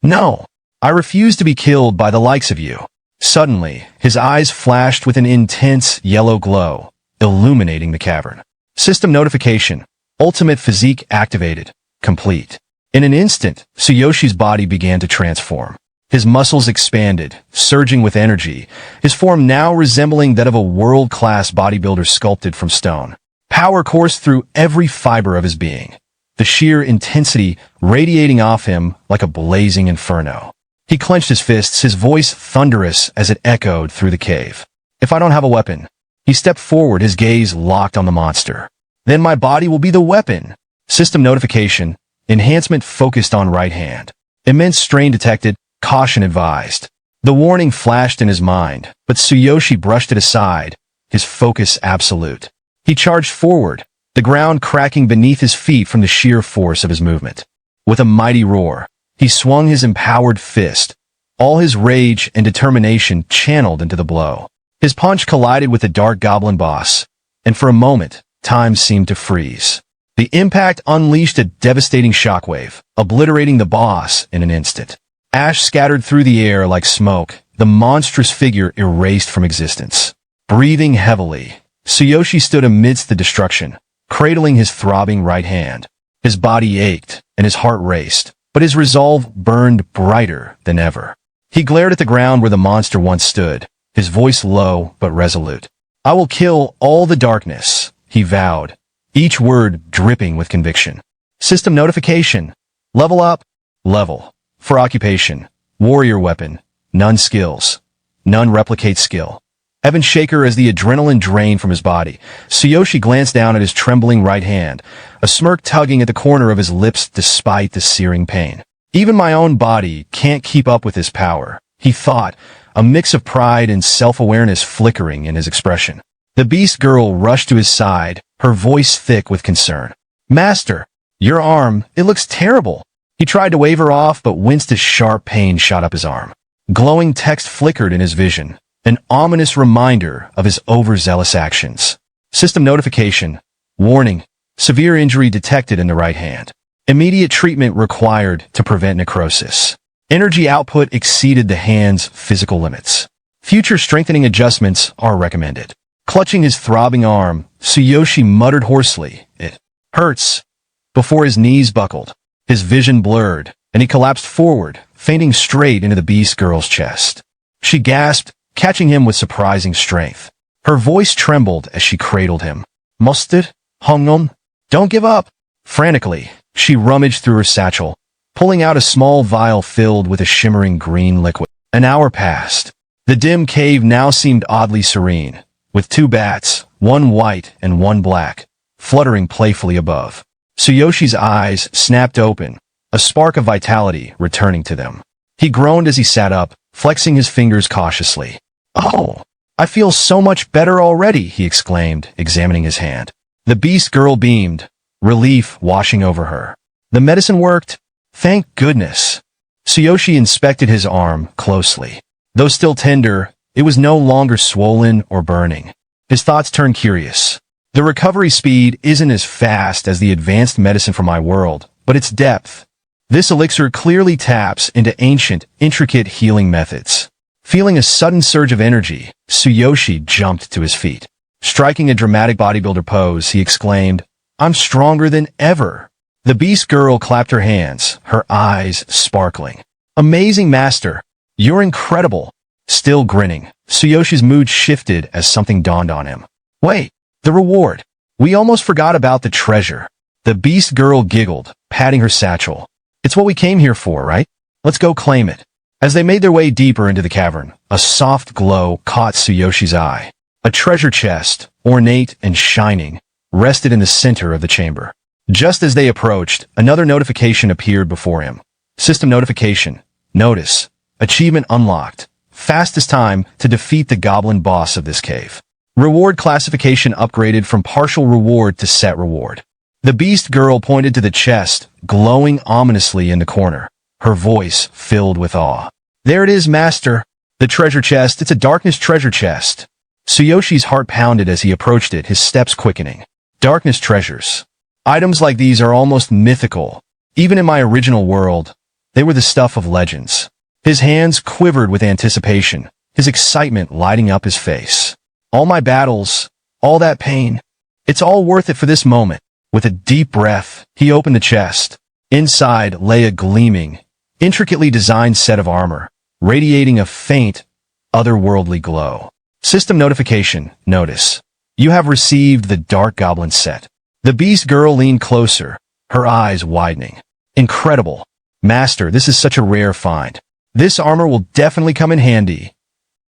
No, I refuse to be killed by the likes of you." Suddenly, his eyes flashed with an intense yellow glow, illuminating the cavern. System notification. Ultimate physique activated. Complete. In an instant, Tsuyoshi's body began to transform. His muscles expanded, surging with energy, his form now resembling that of a world-class bodybuilder sculpted from stone. Power coursed through every fiber of his being, the sheer intensity radiating off him like a blazing inferno. He clenched his fists, his voice thunderous as it echoed through the cave. "If I don't have a weapon..." He stepped forward, his gaze locked on the monster. "Then my body will be the weapon." System notification. Enhancement focused on right hand. Immense strain detected. Caution advised. The warning flashed in his mind, but Tsuyoshi brushed it aside, his focus absolute. He charged forward, the ground cracking beneath his feet from the sheer force of his movement. With a mighty roar, he swung his empowered fist, all his rage and determination channeled into the blow. His punch collided with the dark goblin boss, and for a moment, time seemed to freeze. The impact unleashed a devastating shockwave, obliterating the boss in an instant. Ash scattered through the air like smoke, the monstrous figure erased from existence. Breathing heavily, Tsuyoshi stood amidst the destruction, cradling his throbbing right hand. His body ached, and his heart raced, but his resolve burned brighter than ever. He glared at the ground where the monster once stood, his voice low but resolute. "I will kill all the darkness," he vowed, each word dripping with conviction. System notification. Level up. Level. For occupation. Warrior weapon. None skills. None replicate skill. Heaven shaker as the adrenaline drained from his body. Tsuyoshi glanced down at his trembling right hand, a smirk tugging at the corner of his lips despite the searing pain. "Even my own body can't keep up with this power," he thought, a mix of pride and self-awareness flickering in his expression. The beast girl rushed to his side, her voice thick with concern. "Master, your arm, it looks terrible." He tried to wave her off, but winced as sharp pain shot up his arm. Glowing text flickered in his vision, an ominous reminder of his overzealous actions. System notification. Warning. Severe injury detected in the right hand. Immediate treatment required to prevent necrosis. Energy output exceeded the hand's physical limits. Future strengthening adjustments are recommended. Clutching his throbbing arm, Tsuyoshi muttered hoarsely, "It hurts," before his knees buckled. His vision blurred, and he collapsed forward, fainting straight into the beast girl's chest. She gasped, catching him with surprising strength. Her voice trembled as she cradled him. "Mustard? Hung on? Don't give up!" Frantically, she rummaged through her satchel, pulling out a small vial filled with a shimmering green liquid. An hour passed. The dim cave now seemed oddly serene, with two bats, one white and one black, fluttering playfully above. Tsuyoshi's eyes snapped open, a spark of vitality returning to them. He groaned as he sat up, flexing his fingers cautiously. "Oh, I feel so much better already," he exclaimed, examining his hand. The beast girl beamed, relief washing over her. "The medicine worked? Thank goodness." Tsuyoshi inspected his arm closely. Though still tender, it was no longer swollen or burning. His thoughts turned curious. The recovery speed isn't as fast as the advanced medicine from my world, but its depth. This elixir clearly taps into ancient, intricate healing methods. Feeling a sudden surge of energy, Tsuyoshi jumped to his feet. Striking a dramatic bodybuilder pose, he exclaimed, "I'm stronger than ever." The beast girl clapped her hands, her eyes sparkling. "Amazing, master. You're incredible." Still grinning, Tsuyoshi's mood shifted as something dawned on him. "Wait, the reward. We almost forgot about the treasure." The beast girl giggled, patting her satchel. "It's what we came here for, right? Let's go claim it." As they made their way deeper into the cavern, a soft glow caught Tsuyoshi's eye. A treasure chest, ornate and shining, rested in the center of the chamber. Just as they approached, another notification appeared before him. System notification. Notice. Achievement unlocked. Fastest time to defeat the goblin boss of this cave. Reward classification upgraded from partial reward to set reward. The beast girl pointed to the chest, glowing ominously in the corner, her voice filled with awe. "There it is, master. The treasure chest. It's a darkness treasure chest." Tsuyoshi's heart pounded as he approached it, his steps quickening. Darkness treasures. Items like these are almost mythical. Even in my original world, they were the stuff of legends. His hands quivered with anticipation, his excitement lighting up his face. "All my battles, all that pain, it's all worth it for this moment." With a deep breath, he opened the chest. Inside lay a gleaming, intricately designed set of armor, radiating a faint, otherworldly glow. System notification. Notice. You have received the Dark Goblin set. The beast girl leaned closer, her eyes widening. "Incredible. Master, this is such a rare find. This armor will definitely come in handy."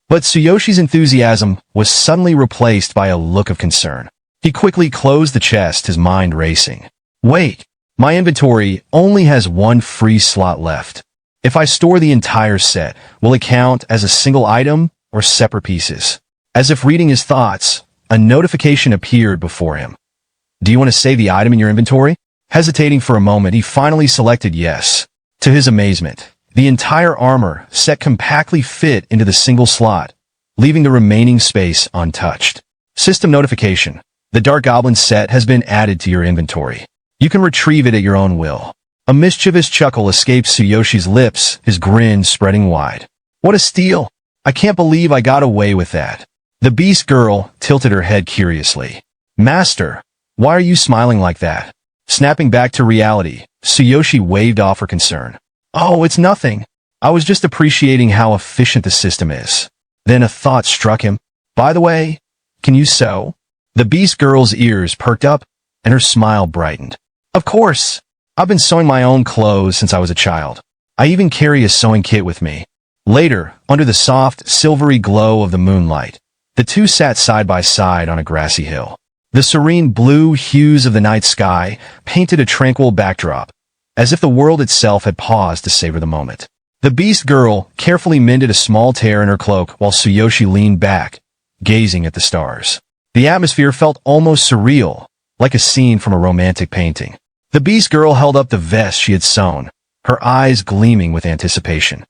But Tsuyoshi's enthusiasm was suddenly replaced by a look of concern. He quickly closed the chest, his mind racing. "Wait, my inventory only has one free slot left. If I store the entire set, will it count as a single item or separate pieces?" As if reading his thoughts, a notification appeared before him. "Do you want to save the item in your inventory?" Hesitating for a moment, he finally selected yes. To his amazement, the entire armor set compactly fit into the single slot, leaving the remaining space untouched. System notification. The Dark Goblin set has been added to your inventory. You can retrieve it at your own will. A mischievous chuckle escaped Tsuyoshi's lips, his grin spreading wide. "What a steal! I can't believe I got away with that." The beast girl tilted her head curiously. "Master, why are you smiling like that?" Snapping back to reality, Tsuyoshi waved off her concern. "Oh, it's nothing. I was just appreciating how efficient the system is." Then a thought struck him. "By the way, can you sew?" The beast girl's ears perked up, and her smile brightened. "Of course. I've been sewing my own clothes since I was a child. I even carry a sewing kit with me." Later, under the soft, silvery glow of the moonlight, the two sat side by side on a grassy hill. The serene blue hues of the night sky painted a tranquil backdrop, as if the world itself had paused to savor the moment. The beast girl carefully mended a small tear in her cloak while Tsuyoshi leaned back, gazing at the stars. The atmosphere felt almost surreal, like a scene from a romantic painting. The beast girl held up the vest she had sewn, her eyes gleaming with anticipation.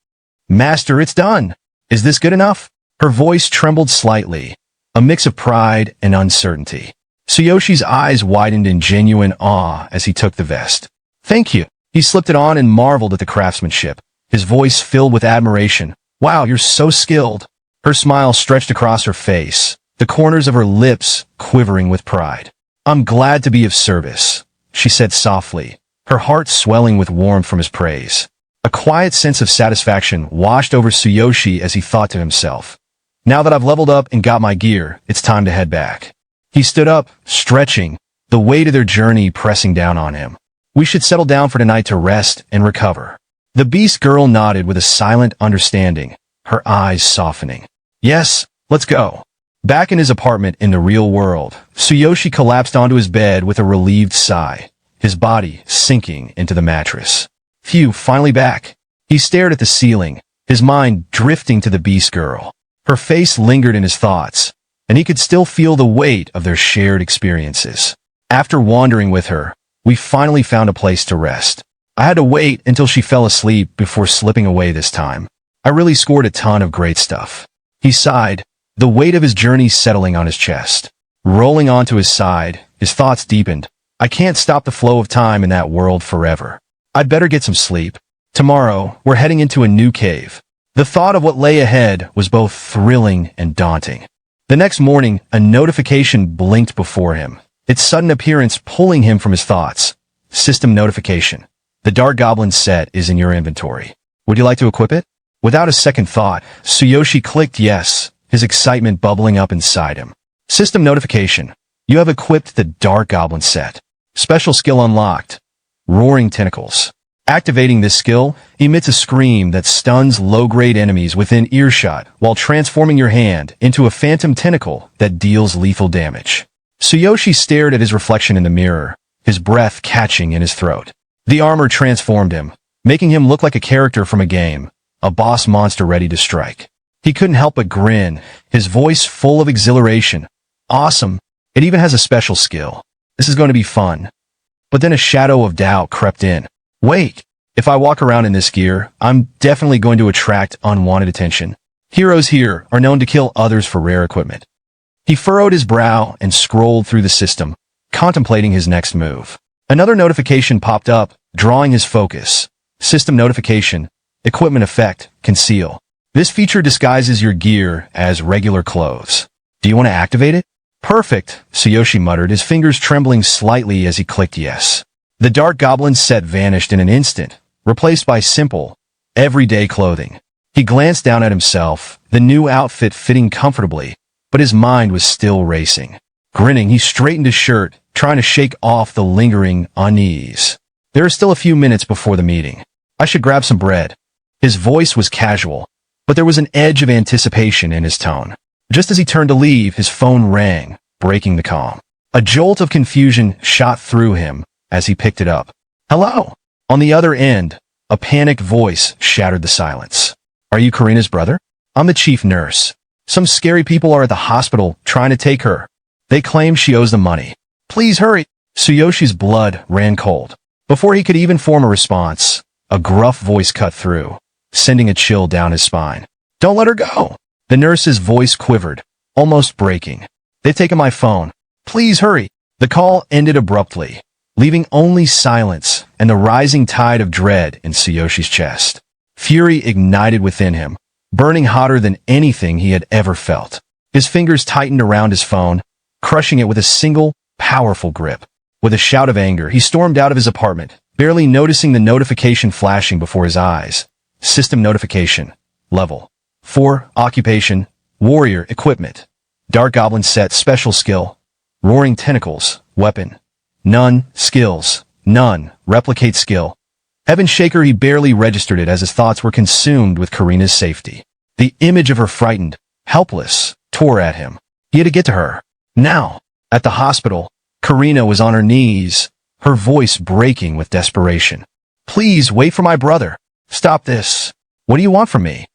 "Master, it's done. Is this good enough?" Her voice trembled slightly, a mix of pride and uncertainty. Tsuyoshi's eyes widened in genuine awe as he took the vest. Thank you. He slipped it on and marveled at the craftsmanship, his voice filled with admiration. Wow, you're so skilled. Her smile stretched across her face, the corners of her lips quivering with pride. I'm glad to be of service, she said softly, her heart swelling with warmth from his praise. A quiet sense of satisfaction washed over Tsuyoshi as he thought to himself. Now that I've leveled up and got my gear, it's time to head back. He stood up, stretching, the weight of their journey pressing down on him. We should settle down for tonight to rest and recover. The beast girl nodded with a silent understanding, her eyes softening. Yes, let's go. Back in his apartment in the real world, Tsuyoshi collapsed onto his bed with a relieved sigh, his body sinking into the mattress. Phew, finally back. He stared at the ceiling, his mind drifting to the beast girl. Her face lingered in his thoughts, and he could still feel the weight of their shared experiences. After wandering with her, we finally found a place to rest. I had to wait until she fell asleep before slipping away this time. I really scored a ton of great stuff. He sighed, the weight of his journey settling on his chest. Rolling onto his side, his thoughts deepened. I can't stop the flow of time in that world forever. I'd better get some sleep. Tomorrow, we're heading into a new cave. The thought of what lay ahead was both thrilling and daunting. The next morning, a notification blinked before him, its sudden appearance pulling him from his thoughts. System notification. The Dark Goblin set is in your inventory. Would you like to equip it? Without a second thought, Tsuyoshi clicked yes, his excitement bubbling up inside him. System notification. You have equipped the Dark Goblin set. Special skill unlocked. Roaring Tentacles. Activating this skill emits a scream that stuns low-grade enemies within earshot while transforming your hand into a phantom tentacle that deals lethal damage. Tsuyoshi stared at his reflection in the mirror, his breath catching in his throat. The armor transformed him, making him look like a character from a game, a boss monster ready to strike. He couldn't help but grin, his voice full of exhilaration. Awesome. It even has a special skill. This is going to be fun. But then a shadow of doubt crept in. Wait, if I walk around in this gear, I'm definitely going to attract unwanted attention. Heroes here are known to kill others for rare equipment. He furrowed his brow and scrolled through the system, contemplating his next move. Another notification popped up, drawing his focus. System notification. Equipment effect. Conceal. This feature disguises your gear as regular clothes. Do you want to activate it? Perfect, Tsuyoshi muttered, his fingers trembling slightly as he clicked yes. The Dark Goblin set vanished in an instant, replaced by simple, everyday clothing. He glanced down at himself, the new outfit fitting comfortably, but his mind was still racing. Grinning, he straightened his shirt, trying to shake off the lingering unease. There are still a few minutes before the meeting. I should grab some bread. His voice was casual, but there was an edge of anticipation in his tone. Just as he turned to leave, his phone rang, breaking the calm. A jolt of confusion shot through him as he picked it up. Hello? On the other end, a panicked voice shattered the silence. Are you Karina's brother? I'm the chief nurse. Some scary people are at the hospital trying to take her. They claim she owes them money. Please hurry. Tsuyoshi's blood ran cold. Before he could even form a response, a gruff voice cut through, sending a chill down his spine. Don't let her go. The nurse's voice quivered, almost breaking. They've taken my phone. Please hurry. The call ended abruptly, leaving only silence and the rising tide of dread in Tsuyoshi's chest. Fury ignited within him, burning hotter than anything he had ever felt. His fingers tightened around his phone, crushing it with a single, powerful grip. With a shout of anger, he stormed out of his apartment, barely noticing the notification flashing before his eyes. System notification. Level 4. Occupation. Warrior. Equipment. Dark Goblin set. Special skill. Roaring Tentacles. Weapon. None. Skills. None. Replicate skill. Heaven Shaker. He barely registered it as his thoughts were consumed with Karina's safety. The image of her frightened, helpless, tore at him. He had to get to her. Now. At the hospital, Karina was on her knees, her voice breaking with desperation. Please wait for my brother. Stop this. What do you want from me?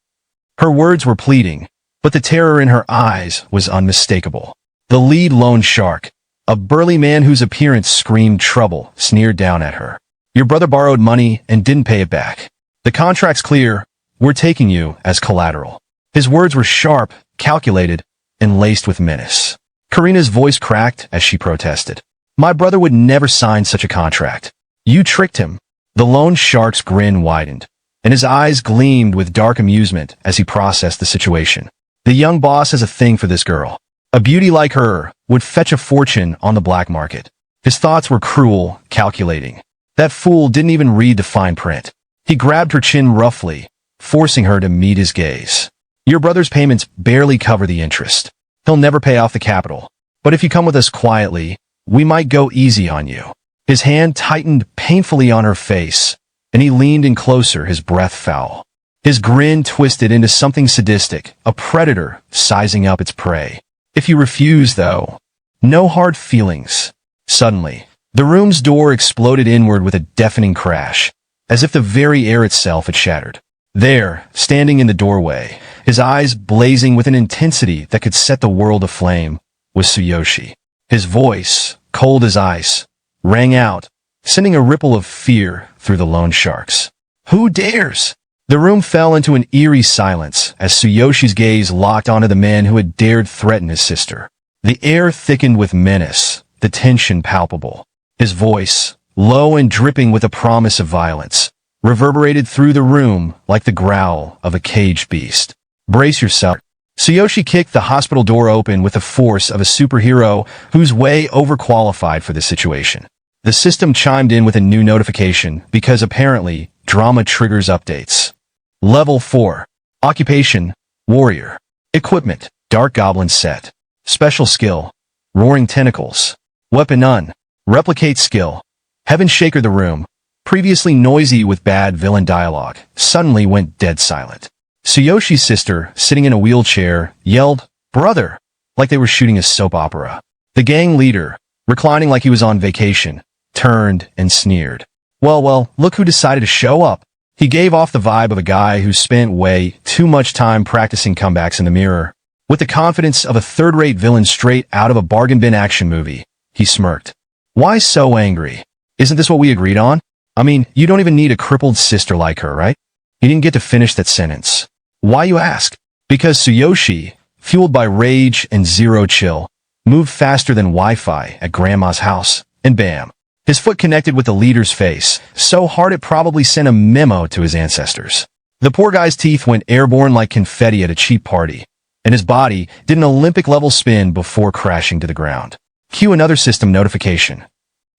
Her words were pleading, but the terror in her eyes was unmistakable. The lead loan shark, a burly man whose appearance screamed trouble, sneered down at her. Your brother borrowed money and didn't pay it back. The contract's clear. We're taking you as collateral. His words were sharp, calculated, and laced with menace. Karina's voice cracked as she protested. My brother would never sign such a contract. You tricked him. The loan shark's grin widened, and his eyes gleamed with dark amusement as he processed the situation. The young boss has a thing for this girl. A beauty like her would fetch a fortune on the black market. His thoughts were cruel, calculating. That fool didn't even read the fine print. He grabbed her chin roughly, forcing her to meet his gaze. Your brother's payments barely cover the interest. He'll never pay off the capital. But if you come with us quietly, we might go easy on you. His hand tightened painfully on her face, and he leaned in closer, his breath foul. His grin twisted into something sadistic, a predator sizing up its prey. If you refuse, though, no hard feelings. Suddenly, the room's door exploded inward with a deafening crash, as if the very air itself had shattered. There, standing in the doorway, his eyes blazing with an intensity that could set the world aflame, was Tsuyoshi. His voice, cold as ice, rang out, sending a ripple of fear through the loan sharks. Who dares? The room fell into an eerie silence as Tsuyoshi's gaze locked onto the man who had dared threaten his sister. The air thickened with menace, the tension palpable. His voice, low and dripping with a promise of violence, reverberated through the room like the growl of a caged beast. Brace yourself. Tsuyoshi kicked the hospital door open with the force of a superhero who's way overqualified for this situation. The system chimed in with a new notification because apparently drama triggers updates. Level 4. Occupation, Warrior. Equipment, Dark Goblin Set. Special Skill, Roaring Tentacles. Weapon None. Replicate Skill. Heaven Shaker. The room, previously noisy with bad villain dialogue, suddenly went dead silent. Tsuyoshi's sister, sitting in a wheelchair, yelled, "Brother!" like they were shooting a soap opera. The gang leader, reclining like he was on vacation, turned and sneered. Well, look who decided to show up. He gave off the vibe of a guy who spent way too much time practicing comebacks in the mirror. With the confidence of a third-rate villain straight out of a bargain bin action movie, he smirked. Why so angry? Isn't this what we agreed on? I mean, you don't even need a crippled sister like her, right? He didn't get to finish that sentence. Why, you ask? Because Tsuyoshi, fueled by rage and zero chill, moved faster than Wi-Fi at Grandma's house, and bam. His foot connected with the leader's face, so hard it probably sent a memo to his ancestors. The poor guy's teeth went airborne like confetti at a cheap party, and his body did an Olympic-level spin before crashing to the ground. Cue another system notification.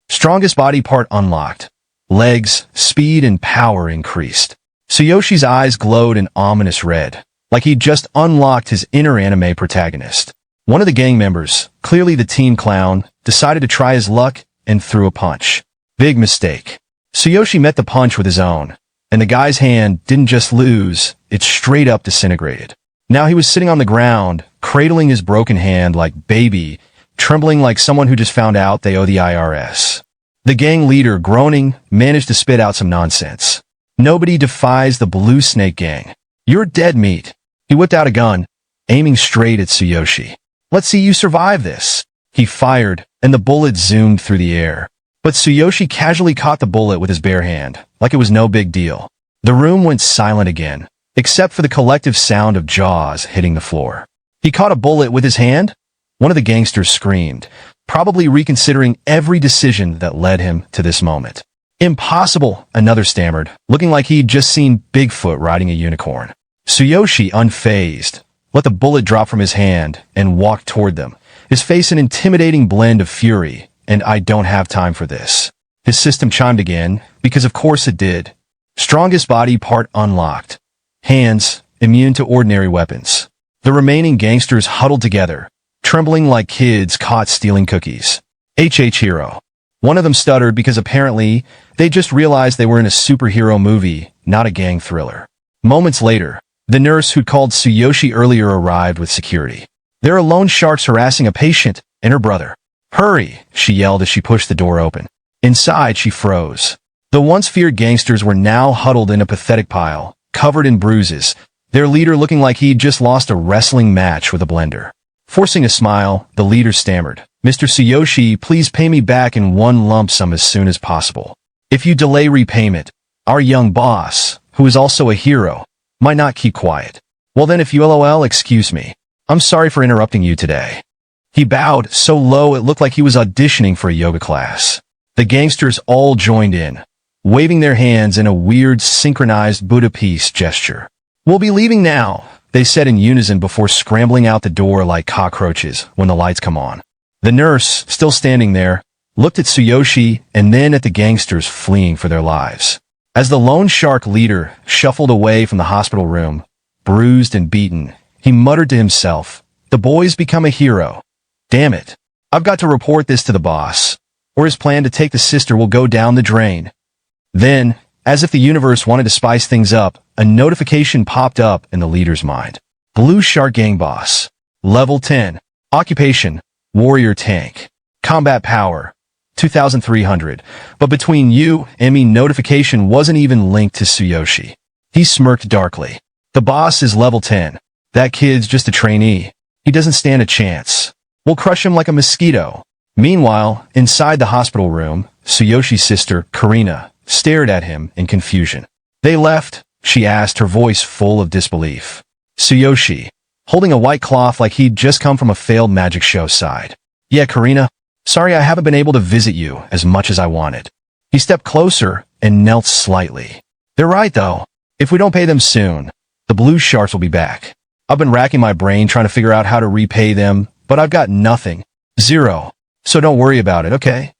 Strongest body part unlocked. Legs, speed, and power increased. Tsuyoshi's eyes glowed an ominous red, like he'd just unlocked his inner anime protagonist. One of the gang members, clearly the team clown, decided to try his luck and threw a punch. Big mistake. Tsuyoshi met the punch with his own, and the guy's hand didn't just lose, it straight up disintegrated. Now he was sitting on the ground, cradling his broken hand like baby, trembling like someone who just found out they owe the IRS. The gang leader, groaning, managed to spit out some nonsense. Nobody defies the Blue Snake Gang. You're dead meat. He whipped out a gun, aiming straight at Tsuyoshi. Let's see you survive this. He fired, and the bullet zoomed through the air. But Tsuyoshi casually caught the bullet with his bare hand, like it was no big deal. The room went silent again, except for the collective sound of jaws hitting the floor. He caught a bullet with his hand? One of the gangsters screamed, probably reconsidering every decision that led him to this moment. Impossible, another stammered, looking like he'd just seen Bigfoot riding a unicorn. Tsuyoshi, unfazed, let the bullet drop from his hand and walked toward them, his face an intimidating blend of fury and "I don't have time for this." His system chimed again, because of course it did. Strongest body part unlocked. Hands, immune to ordinary weapons. The remaining gangsters huddled together, trembling like kids caught stealing cookies. Hero. One of them stuttered because apparently they just realized they were in a superhero movie, not a gang thriller. Moments later, the nurse who'd called Tsuyoshi earlier arrived with security. There are loan sharks harassing a patient and her brother. Hurry, she yelled as she pushed the door open. Inside, she froze. The once feared gangsters were now huddled in a pathetic pile, covered in bruises, their leader looking like he'd just lost a wrestling match with a blender. Forcing a smile, the leader stammered, "Mr. Tsuyoshi, please pay me back in one lump sum as soon as possible. If you delay repayment, our young boss, who is also a hero, might not keep quiet." "Well then, if you LOL, excuse me. I'm sorry for interrupting you today." He bowed so low it looked like he was auditioning for a yoga class. The gangsters all joined in, waving their hands in a weird, synchronized Buddha peace gesture. "We'll be leaving now," they said in unison before scrambling out the door like cockroaches when the lights come on. The nurse, still standing there, looked at Tsuyoshi and then at the gangsters fleeing for their lives. As the lone shark leader shuffled away from the hospital room, bruised and beaten, he muttered to himself, "The boy's become a hero. Damn it. I've got to report this to the boss, or his plan to take the sister will go down the drain." Then, as if the universe wanted to spice things up, a notification popped up in the leader's mind. Blue Shark Gang Boss. Level 10. Occupation: Warrior Tank. Combat Power: 2,300. But between you and me, notification wasn't even linked to Tsuyoshi. He smirked darkly. "The boss is level 10. That kid's just a trainee. He doesn't stand a chance. We'll crush him like a mosquito." Meanwhile, inside the hospital room, Tsuyoshi's sister, Karina, stared at him in confusion. "They left?" she asked, her voice full of disbelief. Tsuyoshi, holding a white cloth like he'd just come from a failed magic show, sighed. "Yeah, Karina. Sorry I haven't been able to visit you as much as I wanted." He stepped closer and knelt slightly. "They're right, though. If we don't pay them soon, the blue sharks will be back. I've been racking my brain trying to figure out how to repay them, but I've got nothing. Zero. So don't worry about it, okay?"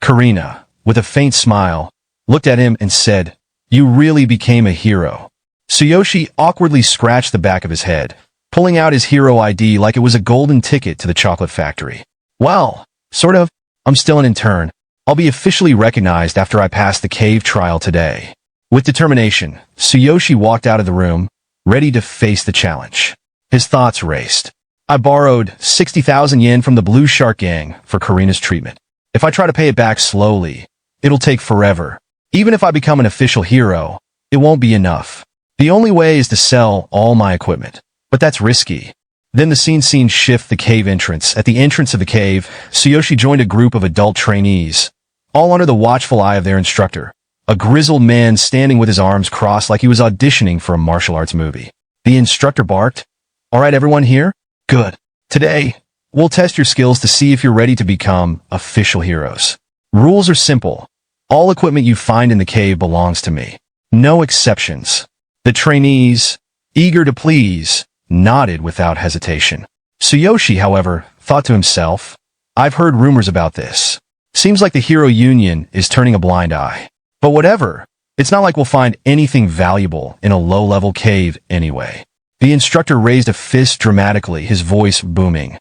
Karina, with a faint smile, looked at him and said, "You really became a hero." Tsuyoshi awkwardly scratched the back of his head, pulling out his hero ID like it was a golden ticket to the chocolate factory. "Well, sort of. I'm still an intern. I'll be officially recognized after I pass the cave trial today." With determination, Tsuyoshi walked out of the room, ready to face the challenge. His thoughts raced. "I borrowed 60,000 yen from the Blue Shark Gang for Karina's treatment. If I try to pay it back slowly, it'll take forever. Even if I become an official hero, it won't be enough. The only way is to sell all my equipment. But that's risky." Then the scene shift the cave entrance. At the entrance of the cave, Tsuyoshi joined a group of adult trainees, all under the watchful eye of their instructor, a grizzled man standing with his arms crossed like he was auditioning for a martial arts movie. The instructor barked, "All right, everyone here? Good. Today, we'll test your skills to see if you're ready to become official heroes. Rules are simple. All equipment you find in the cave belongs to me. No exceptions." The trainees, eager to please, nodded without hesitation. Tsuyoshi, however, thought to himself, "I've heard rumors about this. Seems like the Hero Union is turning a blind eye. But whatever, it's not like we'll find anything valuable in a low-level cave anyway." The instructor raised a fist dramatically, his voice booming.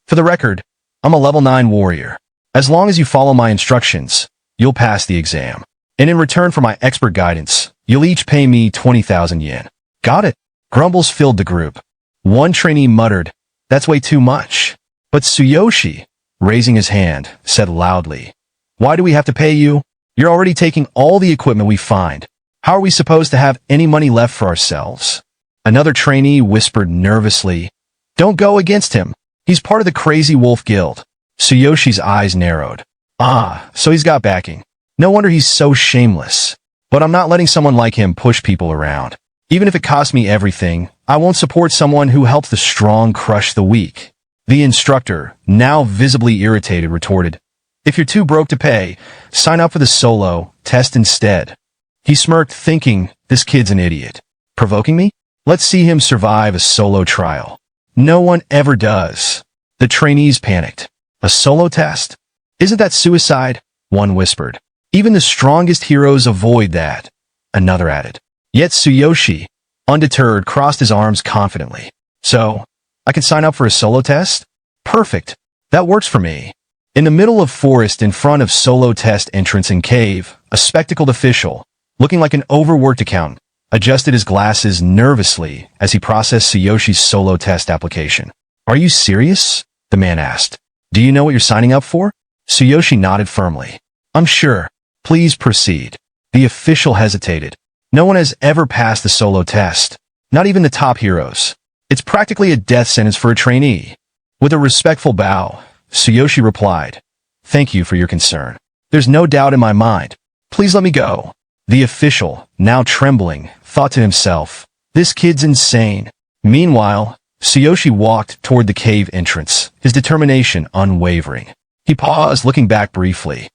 "For the record, I'm a level 9 warrior. As long as you follow my instructions, you'll pass the exam. And in return for my expert guidance, you'll each pay me 20,000 yen. Got it?" Grumbles filled the group. One trainee muttered, "That's way too much." But Tsuyoshi, raising his hand, said loudly, "Why do we have to pay you? You're already taking all the equipment we find. How are we supposed to have any money left for ourselves?" Another trainee whispered nervously, "Don't go against him. He's part of the Crazy Wolf Guild." Tsuyoshi's eyes narrowed. "Ah, so he's got backing. No wonder he's so shameless. But I'm not letting someone like him push people around. Even if it costs me everything, I won't support someone who helps the strong crush the weak." The instructor, now visibly irritated, retorted, "If you're too broke to pay, sign up for the solo test instead." He smirked, thinking, this kid's an idiot. Provoking me? Let's see him survive a solo trial. No one ever does. The trainees panicked. "A solo test? Isn't that suicide?" one whispered. "Even the strongest heroes avoid that," another added. Yet Tsuyoshi, undeterred, crossed his arms confidently. "So, I can sign up for a solo test? Perfect. That works for me." In the middle of forest in front of solo test entrance and cave, a spectacled official, looking like an overworked accountant, adjusted his glasses nervously as he processed Tsuyoshi's solo test application. "Are you serious?" the man asked. "Do you know what you're signing up for?" Tsuyoshi nodded firmly. "I'm sure. Please proceed." The official hesitated. No one has ever passed the solo test, not even the top heroes. It's practically a death sentence for a trainee. With a respectful bow, Tsuyoshi replied, "Thank you for your concern. There's no doubt in my mind. Please let me go." The official, now trembling, thought to himself, "This kid's insane." Meanwhile, Tsuyoshi walked toward the cave entrance, his determination unwavering. He paused, looking back briefly.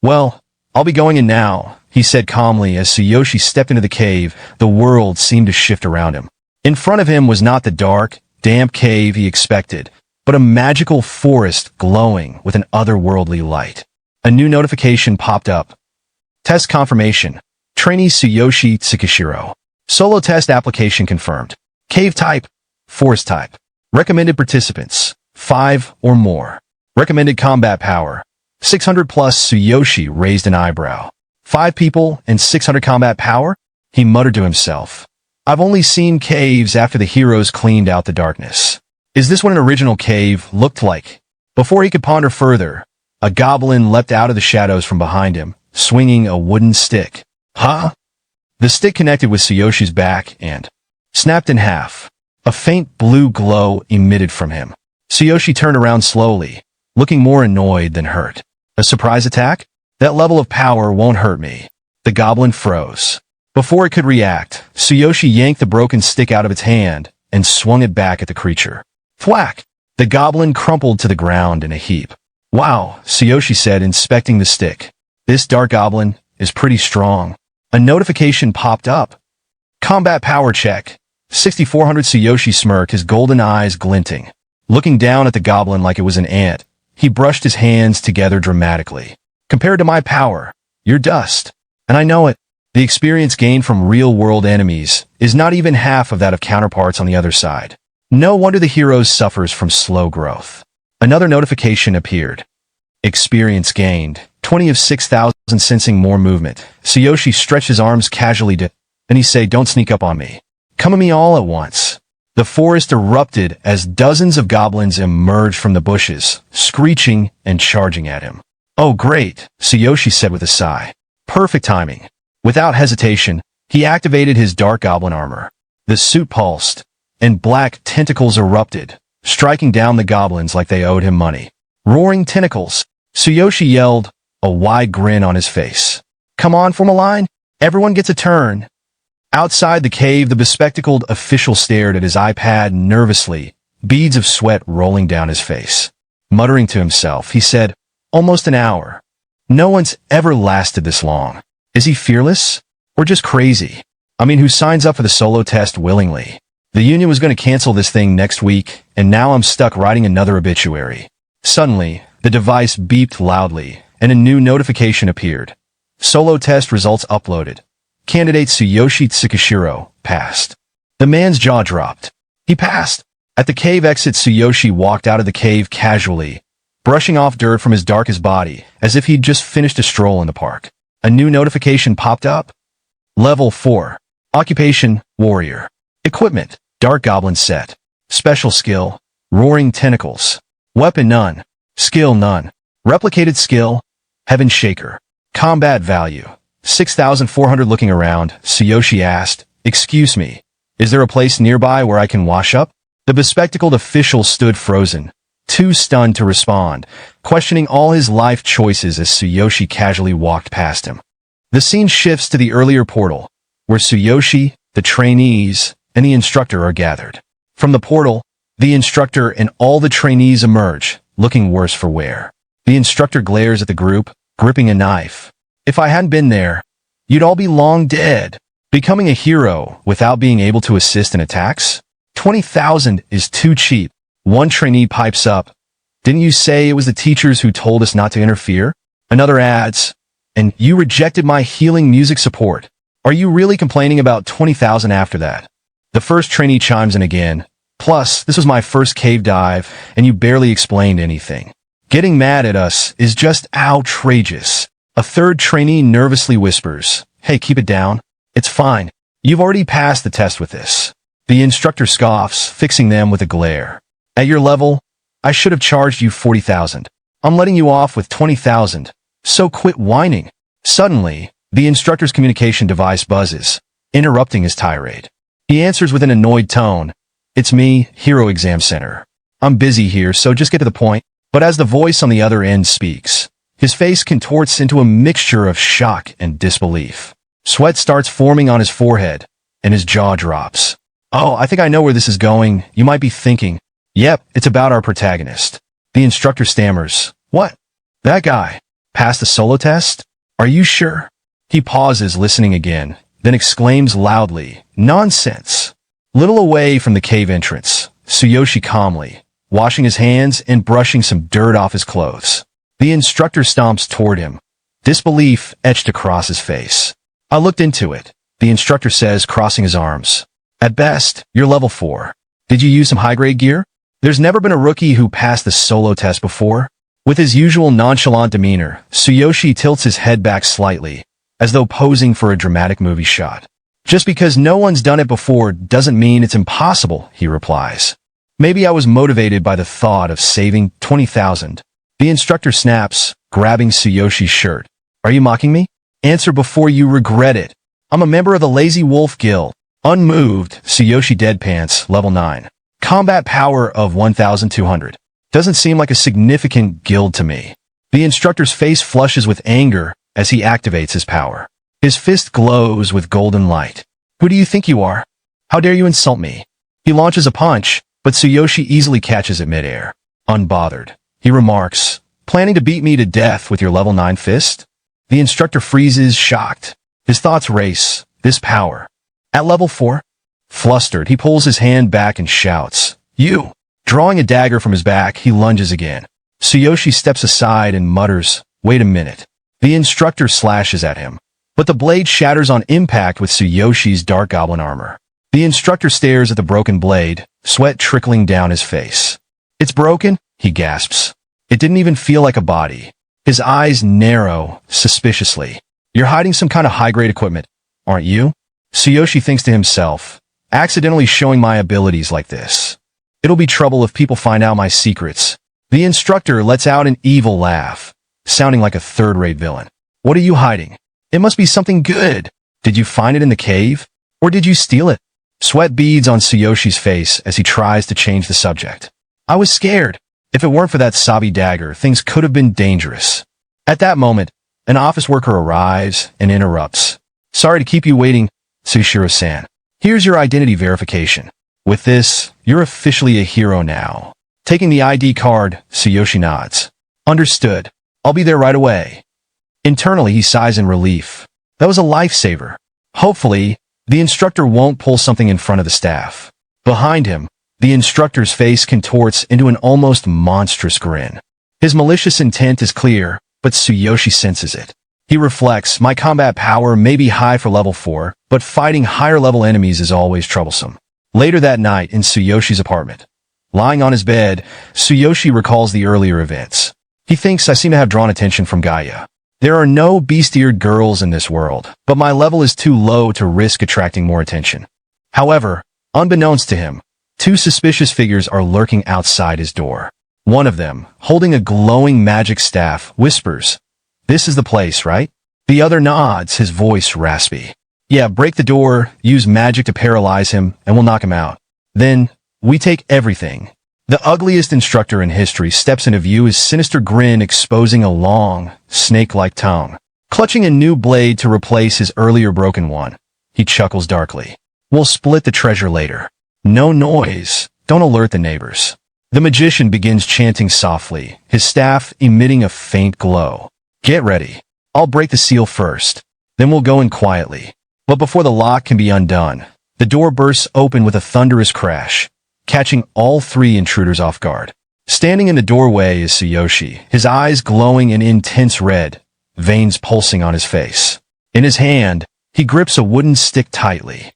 Well, I'll be going in now, he said calmly as Tsuyoshi stepped into the cave. The world seemed to shift around him. In front of him was not the dark, damp cave he expected, but a magical forest glowing with an otherworldly light. A new notification popped up. Test confirmation. Trainee Tsuyoshi Tsukishiro. Solo test application confirmed. Cave type, forest type. Recommended participants, 5 or more. Recommended combat power, 600 plus. Tsuyoshi raised an eyebrow. 5 people and 600 combat power? He muttered to himself. I've only seen caves after the heroes cleaned out the darkness. Is this what an original cave looked like? Before he could ponder further, a goblin leapt out of the shadows from behind him, swinging a wooden stick. Huh? The stick connected with Tsuyoshi's back and snapped in half. A faint blue glow emitted from him. Tsuyoshi turned around slowly, looking more annoyed than hurt. A surprise attack? That level of power won't hurt me. The goblin froze. Before it could react, Tsuyoshi yanked the broken stick out of its hand and swung it back at the creature. Thwack! The goblin crumpled to the ground in a heap. Wow, Tsuyoshi said, inspecting the stick. This dark goblin is pretty strong. A notification popped up. Combat power check. 6400. Tsuyoshi smirked, his golden eyes glinting. Looking down at the goblin like it was an ant, he brushed his hands together dramatically. Compared to my power, you're dust. And I know it. The experience gained from real-world enemies is not even half of that of counterparts on the other side. No wonder the hero suffers from slow growth. Another notification appeared. Experience gained, 20 of 6,000. Sensing more movement, Tsuyoshi stretched his arms casually and he said, don't sneak up on me. Come at me all at once. The forest erupted as dozens of goblins emerged from the bushes, screeching and charging at him. Oh great, Tsuyoshi said with a sigh. Perfect timing. Without hesitation, he activated his dark goblin armor. The suit pulsed, and black tentacles erupted, striking down the goblins like they owed him money. Roaring tentacles, Tsuyoshi yelled, a wide grin on his face. Come on, form a line. Everyone gets a turn. Outside the cave, the bespectacled official stared at his iPad nervously, beads of sweat rolling down his face. Muttering to himself, he said, almost an hour. No one's ever lasted this long. Is he fearless? Or just crazy? I mean, who signs up for the solo test willingly? The union was going to cancel this thing next week, and now I'm stuck writing another obituary. Suddenly, the device beeped loudly, and a new notification appeared. Solo test results uploaded. Candidate Tsuyoshi Tsukishiro passed. The man's jaw dropped. He passed. At the cave exit, Tsuyoshi walked out of the cave casually, brushing off dirt from his darkest body, as if he'd just finished a stroll in the park. A new notification popped up. Level 4. Occupation, Warrior. Equipment, Dark Goblin set. Special skill, Roaring Tentacles. Weapon none. Skill none. Replicated skill, Heaven Shaker. Combat value, 6,400. Looking around, Tsuyoshi asked, excuse me, is there a place nearby where I can wash up? The bespectacled official stood frozen, too stunned to respond, questioning all his life choices as Tsuyoshi casually walked past him. The scene shifts to the earlier portal, where Tsuyoshi, the trainees, and the instructor are gathered. From the portal, the instructor and all the trainees emerge, looking worse for wear. The instructor glares at the group, gripping a knife. If I hadn't been there, you'd all be long dead. Becoming a hero without being able to assist in attacks? 20,000 is too cheap. One trainee pipes up. Didn't you say it was the teachers who told us not to interfere? Another adds, and you rejected my healing music support. Are you really complaining about 20,000 after that? The first trainee chimes in again. Plus, this was my first cave dive, and you barely explained anything. Getting mad at us is just outrageous. A third trainee nervously whispers, hey, keep it down. It's fine. You've already passed the test with this. The instructor scoffs, fixing them with a glare. At your level, I should have charged you 40,000. I'm letting you off with 20,000. So quit whining. Suddenly, the instructor's communication device buzzes, interrupting his tirade. He answers with an annoyed tone. It's me, Hero Exam Center. I'm busy here, so just get to the point. But as the voice on the other end speaks, his face contorts into a mixture of shock and disbelief. Sweat starts forming on his forehead, and his jaw drops. Oh, I think I know where this is going. You might be thinking, yep, it's about our protagonist. The instructor stammers. What? That guy. Passed the solo test? Are you sure? He pauses, listening again, then exclaims loudly, nonsense. Little away from the cave entrance, Tsuyoshi calmly, washing his hands and brushing some dirt off his clothes. The instructor stomps toward him, disbelief etched across his face. I looked into it, the instructor says, crossing his arms. At best, you're level 4. Did you use some high-grade gear? There's never been a rookie who passed the solo test before. With his usual nonchalant demeanor, Tsuyoshi tilts his head back slightly, as though posing for a dramatic movie shot. Just because no one's done it before doesn't mean it's impossible, he replies. Maybe I was motivated by the thought of saving 20,000. The instructor snaps, grabbing Tsuyoshi's shirt. Are you mocking me? Answer before you regret it. I'm a member of the Lazy Wolf Guild. Unmoved, Tsuyoshi deadpants, level 9. Combat power of 1,200. Doesn't seem like a significant guild to me. The instructor's face flushes with anger as he activates his power. His fist glows with golden light. Who do you think you are? How dare you insult me? He launches a punch, but Tsuyoshi easily catches it midair. Unbothered, he remarks, planning to beat me to death with your level 9 fist? The instructor freezes, shocked. His thoughts race. This power. At level 4? Flustered, he pulls his hand back and shouts, You! Drawing a dagger from his back, he lunges again. Tsuyoshi steps aside and mutters, Wait a minute. The instructor slashes at him, but the blade shatters on impact with Tsuyoshi's dark goblin armor. The instructor stares at the broken blade, sweat trickling down his face. It's broken, he gasps. It didn't even feel like a body. His eyes narrow, suspiciously. You're hiding some kind of high-grade equipment, aren't you? Tsuyoshi thinks to himself, accidentally showing my abilities like this. It'll be trouble if people find out my secrets. The instructor lets out an evil laugh, sounding like a third-rate villain. What are you hiding? It must be something good. Did you find it in the cave? Or did you steal it? Sweat beads on Tsuyoshi's face as he tries to change the subject. I was scared. If it weren't for that Sabi dagger, things could have been dangerous. At that moment, an office worker arrives and interrupts. Sorry to keep you waiting, Tsushiro-san. Here's your identity verification. With this, you're officially a hero now. Taking the ID card, Tsuyoshi nods. Understood. I'll be there right away. Internally, he sighs in relief. That was a lifesaver. Hopefully, the instructor won't pull something in front of the staff. Behind him, the instructor's face contorts into an almost monstrous grin. His malicious intent is clear, but Tsuyoshi senses it. He reflects, my combat power may be high for level 4, but fighting higher-level enemies is always troublesome. Later that night, in Tsuyoshi's apartment. Lying on his bed, Tsuyoshi recalls the earlier events. He thinks I seem to have drawn attention from Gaia. There are no beast-eared girls in this world, but my level is too low to risk attracting more attention. However, unbeknownst to him, 2 suspicious figures are lurking outside his door. One of them, holding a glowing magic staff, whispers, This is the place, right? The other nods, his voice raspy. Yeah, break the door, use magic to paralyze him, and we'll knock him out. Then, we take everything. The ugliest instructor in history steps into view, his sinister grin exposing a long, snake-like tongue. Clutching a new blade to replace his earlier broken one, he chuckles darkly. We'll split the treasure later. No noise. Don't alert the neighbors. The magician begins chanting softly, his staff emitting a faint glow. Get ready. I'll break the seal first. Then we'll go in quietly. But before the lock can be undone, the door bursts open with a thunderous crash, catching all 3 intruders off guard. Standing in the doorway is Tsuyoshi, his eyes glowing an intense red, veins pulsing on his face. In his hand, he grips a wooden stick tightly.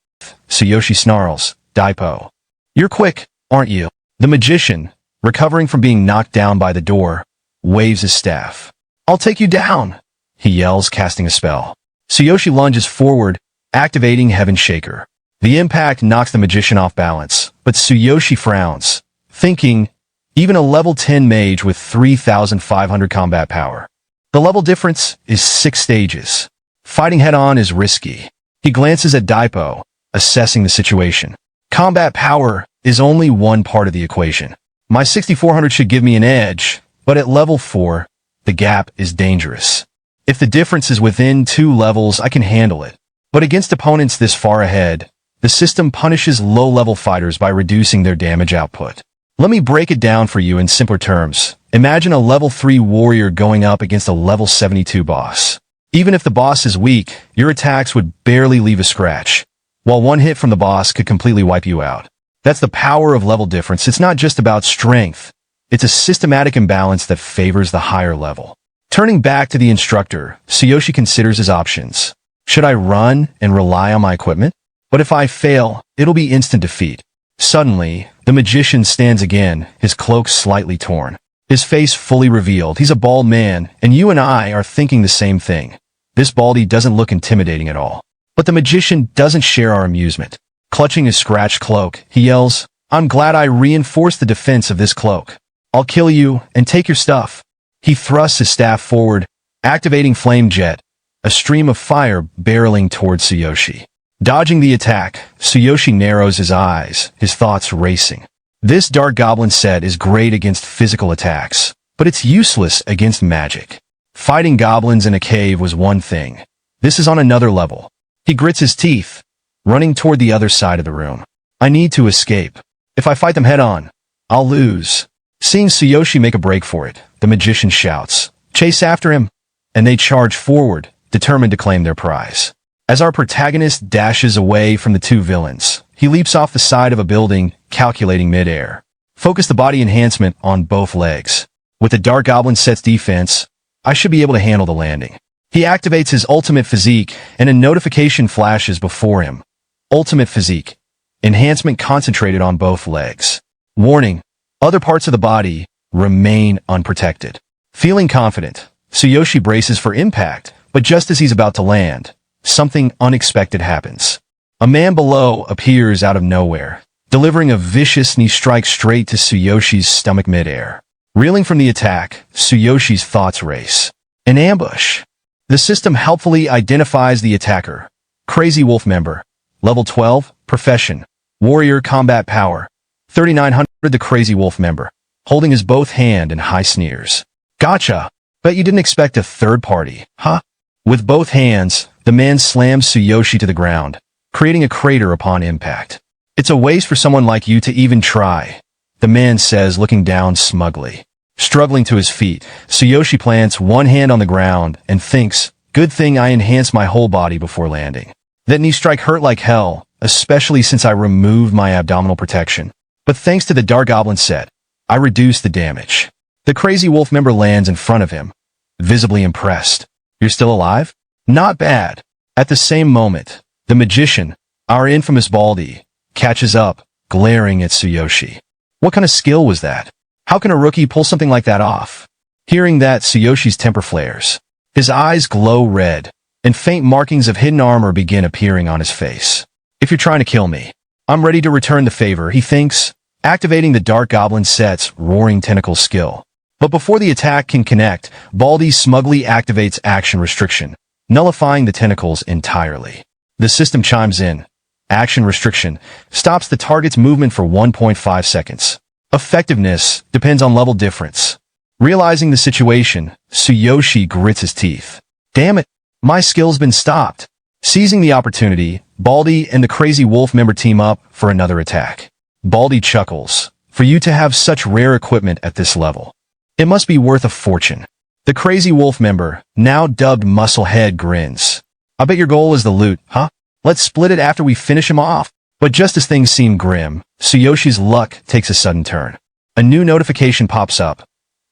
Tsuyoshi snarls, Daipo. You're quick, aren't you? The magician, recovering from being knocked down by the door, waves his staff. I'll take you down, he yells, casting a spell. Tsuyoshi lunges forward, activating Heaven Shaker. The impact knocks the magician off balance, but Tsuyoshi frowns, thinking, even a level 10 mage with 3,500 combat power. The level difference is 6 stages. Fighting head-on is risky. He glances at Daipo, assessing the situation. Combat power is only one part of the equation. My 6,400 should give me an edge, but at level 4, the gap is dangerous. If the difference is within 2 levels, I can handle it. But against opponents this far ahead, The system punishes low-level fighters by reducing their damage output. Let me break it down for you in simpler terms. Imagine a level 3 warrior going up against a level 72 boss. Even if the boss is weak, your attacks would barely leave a scratch, while one hit from the boss could completely wipe you out. That's the power of level difference. It's not just about strength. It's a systematic imbalance that favors the higher level. Turning back to the instructor, Tsuyoshi considers his options. Should I run and rely on my equipment? But if I fail, it'll be instant defeat. Suddenly, the magician stands again, his cloak slightly torn, his face fully revealed. He's a bald man, and you and I are thinking the same thing. This baldy doesn't look intimidating at all. But the magician doesn't share our amusement. Clutching his scratched cloak, he yells, "I'm glad I reinforced the defense of this cloak. I'll kill you and take your stuff." He thrusts his staff forward, activating Flame Jet, a stream of fire barreling towards Tsuyoshi. Dodging the attack, Tsuyoshi narrows his eyes, his thoughts racing. This Dark Goblin set is great against physical attacks, but it's useless against magic. Fighting goblins in a cave was one thing. This is on another level. He grits his teeth, running toward the other side of the room. I need to escape. If I fight them head-on, I'll lose. Seeing Tsuyoshi make a break for it, the magician shouts, "Chase after him!" And they charge forward, determined to claim their prize. As our protagonist dashes away from the two villains, he leaps off the side of a building, calculating mid-air. Focus the body enhancement on both legs. With the Dark Goblin set's defense, I should be able to handle the landing. He activates his ultimate physique, and a notification flashes before him. Ultimate physique. Enhancement concentrated on both legs. Warning. Other parts of the body remain unprotected. Feeling confident, Tsuyoshi braces for impact, but just as he's about to land, something unexpected happens. A man below appears out of nowhere, delivering a vicious knee strike straight to Tsuyoshi's stomach mid-air. Reeling from the attack, Tsuyoshi's thoughts race. An ambush. The system helpfully identifies the attacker. Crazy Wolf member. Level 12, profession. Warrior combat power. 3900. The Crazy Wolf member, holding his both hand in high sneers. Gotcha. Bet you didn't expect a third party, huh? With both hands, the man slams Tsuyoshi to the ground, creating a crater upon impact. It's a waste for someone like you to even try, the man says, looking down smugly. Struggling to his feet, Tsuyoshi plants one hand on the ground and thinks, good thing I enhanced my whole body before landing. That knee strike hurt like hell, especially since I removed my abdominal protection. But thanks to the Dark Goblin set, I reduced the damage. The Crazy Wolf member lands in front of him, visibly impressed. You're still alive? Not bad. At the same moment, the magician, our infamous Baldy, catches up, glaring at Tsuyoshi. What kind of skill was that? How can a rookie pull something like that off? Hearing that, Tsuyoshi's temper flares. His eyes glow red, and faint markings of hidden armor begin appearing on his face. If you're trying to kill me, I'm ready to return the favor, he thinks, activating the Dark Goblin set's Roaring Tentacle skill. But before the attack can connect, Baldy smugly activates Action Restriction, nullifying the tentacles entirely. The system chimes in. Action Restriction stops the target's movement for 1.5 seconds. Effectiveness depends on level difference. Realizing the situation, Tsuyoshi grits his teeth. Damn it, my skill's been stopped. Seizing the opportunity, Baldy and the Crazy Wolf member team up for another attack. Baldy chuckles. For you to have such rare equipment at this level, it must be worth a fortune. The Crazy Wolf member, now dubbed Musclehead, grins. I bet your goal is the loot, huh? Let's split it after we finish him off. But just as things seem grim, Tsuyoshi's luck takes a sudden turn. A new notification pops up.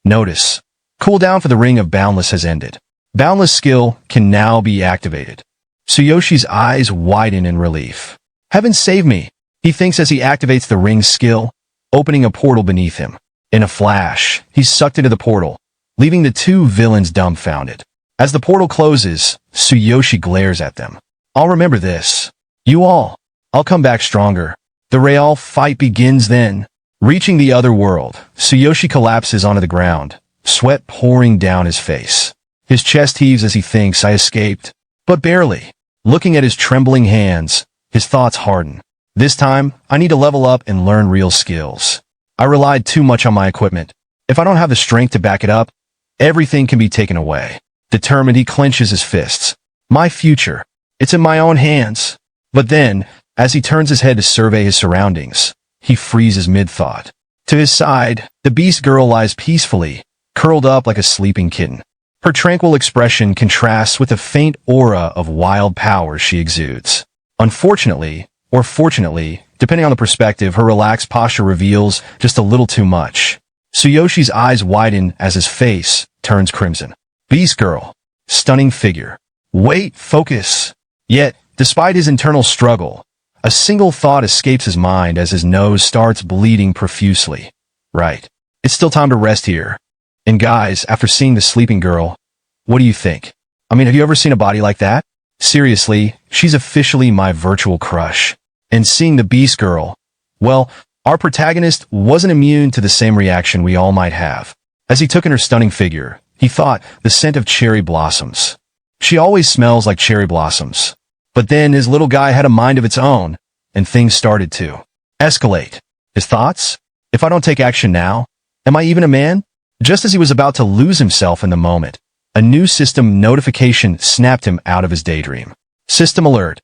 Notice. Cooldown for the Ring of Boundless has ended. Boundless skill can now be activated. Tsuyoshi's eyes widen in relief. Heaven save me, he thinks as he activates the ring's skill, opening a portal beneath him. In a flash, he's sucked into the portal, leaving the two villains dumbfounded. As the portal closes, Tsuyoshi glares at them. I'll remember this. You all. I'll come back stronger. The real fight begins then. Reaching the other world, Tsuyoshi collapses onto the ground, sweat pouring down his face. His chest heaves as he thinks, I escaped. But barely. Looking at his trembling hands, his thoughts harden. This time, I need to level up and learn real skills. I relied too much on my equipment. If I don't have the strength to back it up, everything can be taken away. Determined, he clenches his fists. My future. It's in my own hands. But then, As he turns his head to survey his surroundings, he freezes mid-thought. To his side, the beast girl lies peacefully, curled up like a sleeping kitten. Her tranquil expression contrasts with the faint aura of wild power she exudes. Unfortunately, or fortunately, depending on the perspective, her relaxed posture reveals just a little too much. Tsuyoshi's eyes widen as his face turns crimson. Beast girl. Stunning figure. Wait, focus. Yet, despite his internal struggle, a single thought escapes his mind as his nose starts bleeding profusely. Right. It's still time to rest here. And guys, after seeing the sleeping girl, what do you think? I mean, have you ever seen a body like that? Seriously, she's officially my virtual crush. And seeing the beast girl, well, our protagonist wasn't immune to the same reaction we all might have. As he took in her stunning figure, he thought the scent of cherry blossoms. She always smells like cherry blossoms. But then his little guy had a mind of its own, and things started to escalate. His thoughts? If I don't take action now, am I even a man? Just as he was about to lose himself in the moment, a new system notification snapped him out of his daydream. System alert.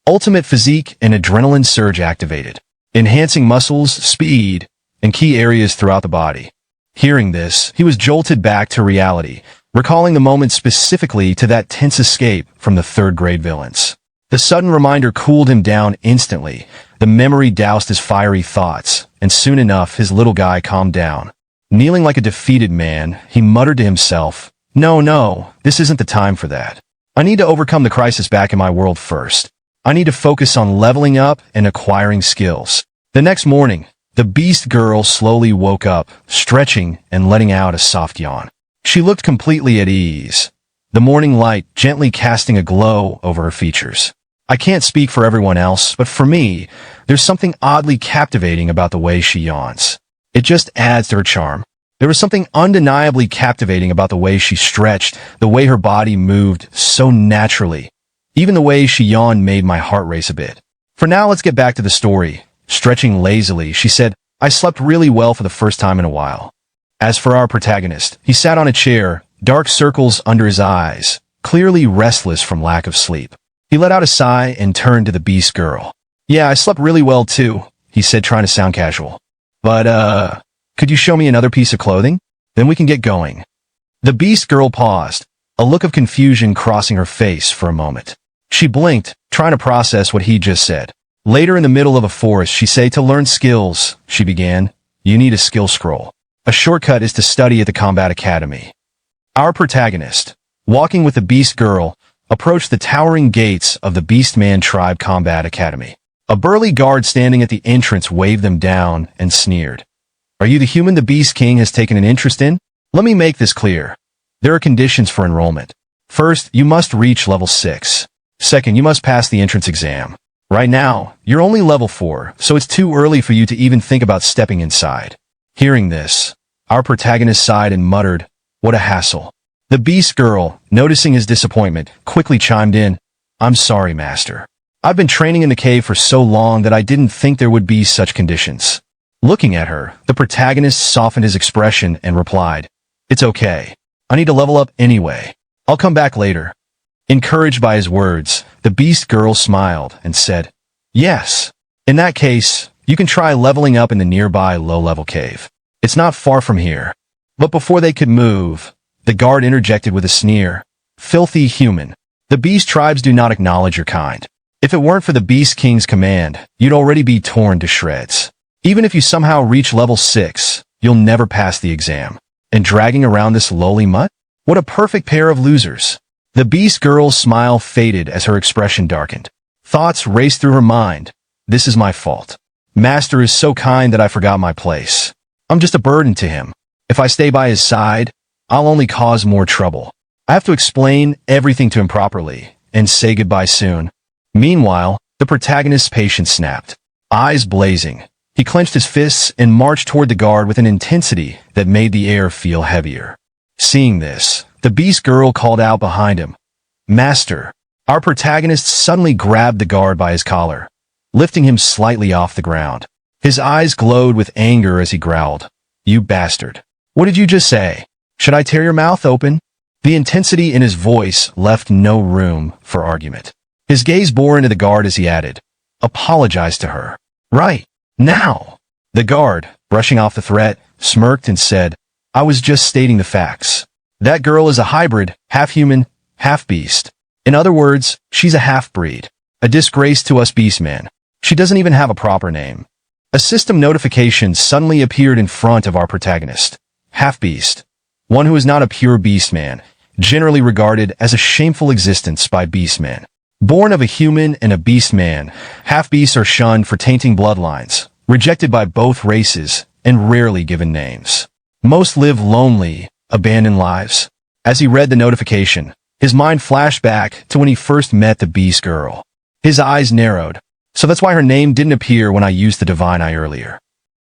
Ultimate physique and adrenaline surge activated, enhancing muscles, speed, and key areas throughout the body. Hearing this, he was jolted back to reality, recalling the moment specifically to that tense escape from the third-grade villains. The sudden reminder cooled him down instantly. The memory doused his fiery thoughts, and soon enough his little guy calmed down. Kneeling like a defeated man, he muttered to himself, No, this isn't the time for that. I need to overcome the crisis back in my world first. I need to focus on leveling up and acquiring skills. The next morning, the beast girl slowly woke up, stretching and letting out a soft yawn. She looked completely at ease, the morning light gently casting a glow over her features. I can't speak for everyone else, but for me, there's something oddly captivating about the way she yawns. It just adds to her charm. There was something undeniably captivating about the way she stretched, the way her body moved so naturally. Even the way she yawned made my heart race a bit. For now, let's get back to the story. Stretching lazily, she said, I slept really well for the first time in a while. As for our protagonist, he sat on a chair, dark circles under his eyes, clearly restless from lack of sleep. He let out a sigh and turned to the beast girl. Yeah, I slept really well too, he said, trying to sound casual. But, could you show me another piece of clothing? Then we can get going. The beast girl paused, a look of confusion crossing her face for a moment. She blinked, trying to process what he just said. Later in the middle of a forest, she said, to learn skills, she began, you need a skill scroll. A shortcut is to study at the Combat Academy. Our protagonist, walking with the beast girl, approached the towering gates of the Beastman Tribe Combat Academy. A burly guard standing at the entrance waved them down and sneered. Are you the human the Beast King has taken an interest in? Let me make this clear. There are conditions for enrollment. First, you must reach level 6. Second, you must pass the entrance exam. Right now, you're only level 4, so it's too early for you to even think about stepping inside. Hearing this, our protagonist sighed and muttered, what a hassle. The beast girl, noticing his disappointment, quickly chimed in, I'm sorry, master. I've been training in the cave for so long that I didn't think there would be such conditions. Looking at her, the protagonist softened his expression and replied, it's okay. I need to level up anyway. I'll come back later. Encouraged by his words, the beast girl smiled and said, yes. In that case, you can try leveling up in the nearby low-level cave. It's not far from here. But before they could move, the guard interjected with a sneer. Filthy human. The beast tribes do not acknowledge your kind. If it weren't for the Beast King's command, you'd already be torn to shreds. Even if you somehow reach level 6, you'll never pass the exam. And dragging around this lowly mutt? What a perfect pair of losers. The beast girl's smile faded as her expression darkened. Thoughts raced through her mind. This is my fault. Master is so kind that I forgot my place. I'm just a burden to him. If I stay by his side, I'll only cause more trouble. I have to explain everything to him properly and say goodbye soon. Meanwhile, the protagonist's patience snapped. Eyes blazing, he clenched his fists and marched toward the guard with an intensity that made the air feel heavier. Seeing this, the beast girl called out behind him. Master. Our protagonist suddenly grabbed the guard by his collar, lifting him slightly off the ground. His eyes glowed with anger as he growled. You bastard. What did you just say? Should I tear your mouth open? The intensity in his voice left no room for argument. His gaze bore into the guard as he added, apologize to her. Right. Now. The guard, brushing off the threat, smirked and said, I was just stating the facts. That girl is a hybrid, half-human, half-beast. In other words, she's a half-breed. A disgrace to us beastmen. She doesn't even have a proper name. A system notification suddenly appeared in front of our protagonist. Half-beast. One who is not a pure beastman, generally regarded as a shameful existence by beastmen. Born of a human and a beastman, half-beasts are shunned for tainting bloodlines, rejected by both races, and rarely given names. Most live lonely, abandoned lives. As he read the notification, his mind flashed back to when he first met the beast girl. His eyes narrowed. So that's why her name didn't appear when I used the divine eye earlier.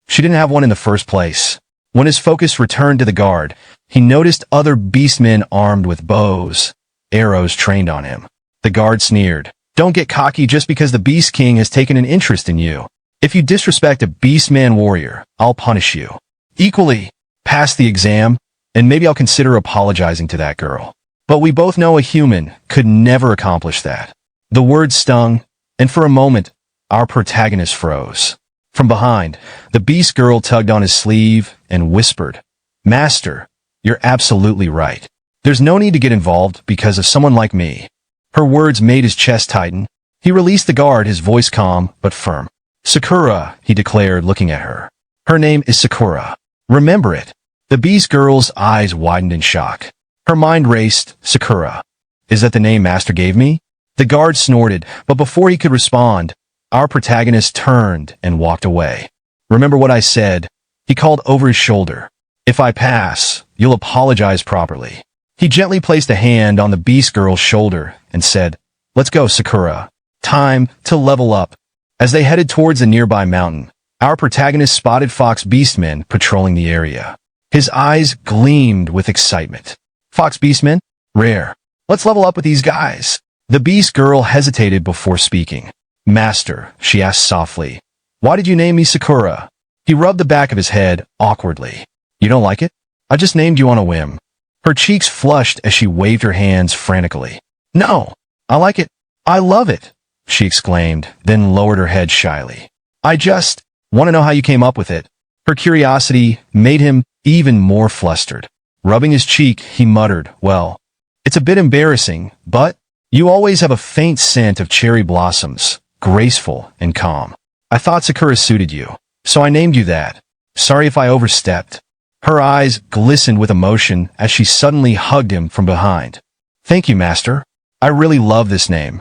She didn't have one in the first place. When his focus returned to the guard, he noticed other beastmen armed with bows, arrows trained on him. The guard sneered. Don't get cocky just because the Beast King has taken an interest in you. If you disrespect a beastman warrior, I'll punish you. Equally, pass the exam, and maybe I'll consider apologizing to that girl. But we both know a human could never accomplish that. The words stung, and for a moment, our protagonist froze. From behind, the beast girl tugged on his sleeve and whispered, Master, you're absolutely right. There's no need to get involved because of someone like me. Her words made his chest tighten. He released the guard, his voice calm but firm. Sakura, he declared, looking at her. Her name is Sakura. Remember it. The beast girl's eyes widened in shock. Her mind raced. Sakura. Is that the name Master gave me? The guard snorted, but before he could respond, our protagonist turned and walked away. Remember what I said? He called over his shoulder. If I pass, you'll apologize properly. He gently placed a hand on the beast girl's shoulder and said, Let's go, Sakura. Time to level up. As they headed towards a nearby mountain, our protagonist spotted fox beastmen patrolling the area. His eyes gleamed with excitement. Fox beastmen? Rare. Let's level up with these guys. The beast girl hesitated before speaking. Master, she asked softly, why did you name me Sakura? He rubbed the back of his head awkwardly. You don't like it? I just named you on a whim. Her cheeks flushed as she waved her hands frantically. No, I like it. I love it, she exclaimed, then lowered her head shyly. I just want to know how you came up with it. Her curiosity made him even more flustered. Rubbing his cheek, he muttered, Well, it's a bit embarrassing, but you always have a faint scent of cherry blossoms, graceful and calm. I thought Sakura suited you, so I named you that. Sorry if I overstepped. Her eyes glistened with emotion as she suddenly hugged him from behind. Thank you, Master. I really love this name.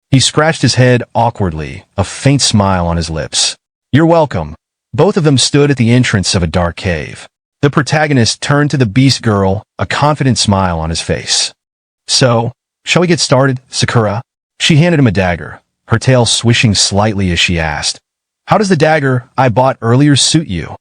He scratched his head awkwardly, a faint smile on his lips. You're welcome. Both of them stood at the entrance of a dark cave. The protagonist turned to the beast girl, a confident smile on his face. So, shall we get started, Sakura? She handed him a dagger, her tail swishing slightly as she asked, How does the dagger I bought earlier suit you?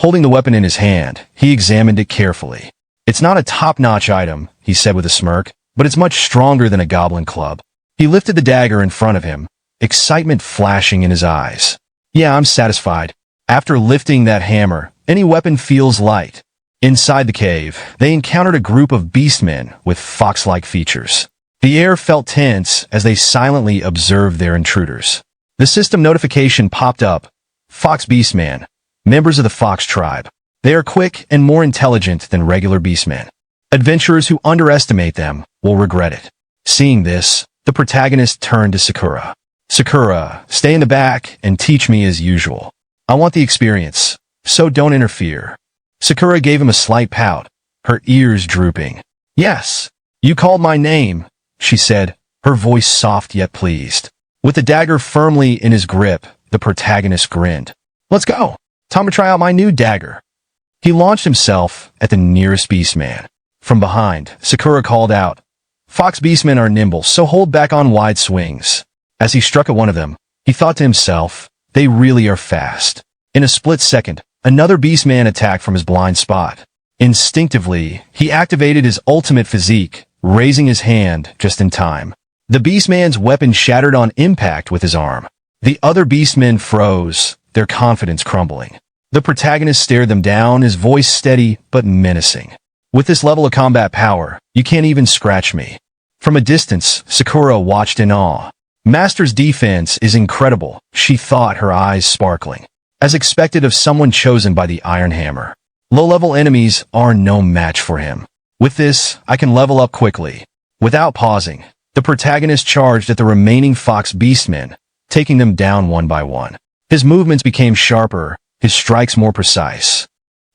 Holding the weapon in his hand, he examined it carefully. It's not a top-notch item, he said with a smirk, but it's much stronger than a goblin club. He lifted the dagger in front of him, excitement flashing in his eyes. Yeah, I'm satisfied. After lifting that hammer, any weapon feels light. Inside the cave, they encountered a group of beastmen with fox-like features. The air felt tense as they silently observed their intruders. The system notification popped up. Fox beastman, members of the fox tribe. They are quick and more intelligent than regular beastmen. Adventurers who underestimate them will regret it. Seeing this, the protagonist turned to Sakura. Sakura, stay in the back and teach me as usual. I want the experience, so don't interfere. Sakura gave him a slight pout, her ears drooping. Yes, you called my name, she said, her voice soft yet pleased. With the dagger firmly in his grip, the protagonist grinned. Let's go. Time to try out my new dagger. He launched himself at the nearest beastman. From behind, Sakura called out, Fox beastmen are nimble, so hold back on wide swings. As he struck at one of them, he thought to himself, they really are fast. In a split second, another beastman attacked from his blind spot. Instinctively, he activated his ultimate physique, raising his hand just in time. The beastman's weapon shattered on impact with his arm. The other beastmen froze, their confidence crumbling. The protagonist stared them down, his voice steady but menacing. With this level of combat power, you can't even scratch me. From a distance, Sakura watched in awe. Master's defense is incredible, she thought, her eyes sparkling. As expected of someone chosen by the Iron Hammer. Low-level enemies are no match for him. With this, I can level up quickly. Without pausing, the protagonist charged at the remaining Fox beastmen, taking them down one by one. His movements became sharper, his strikes more precise.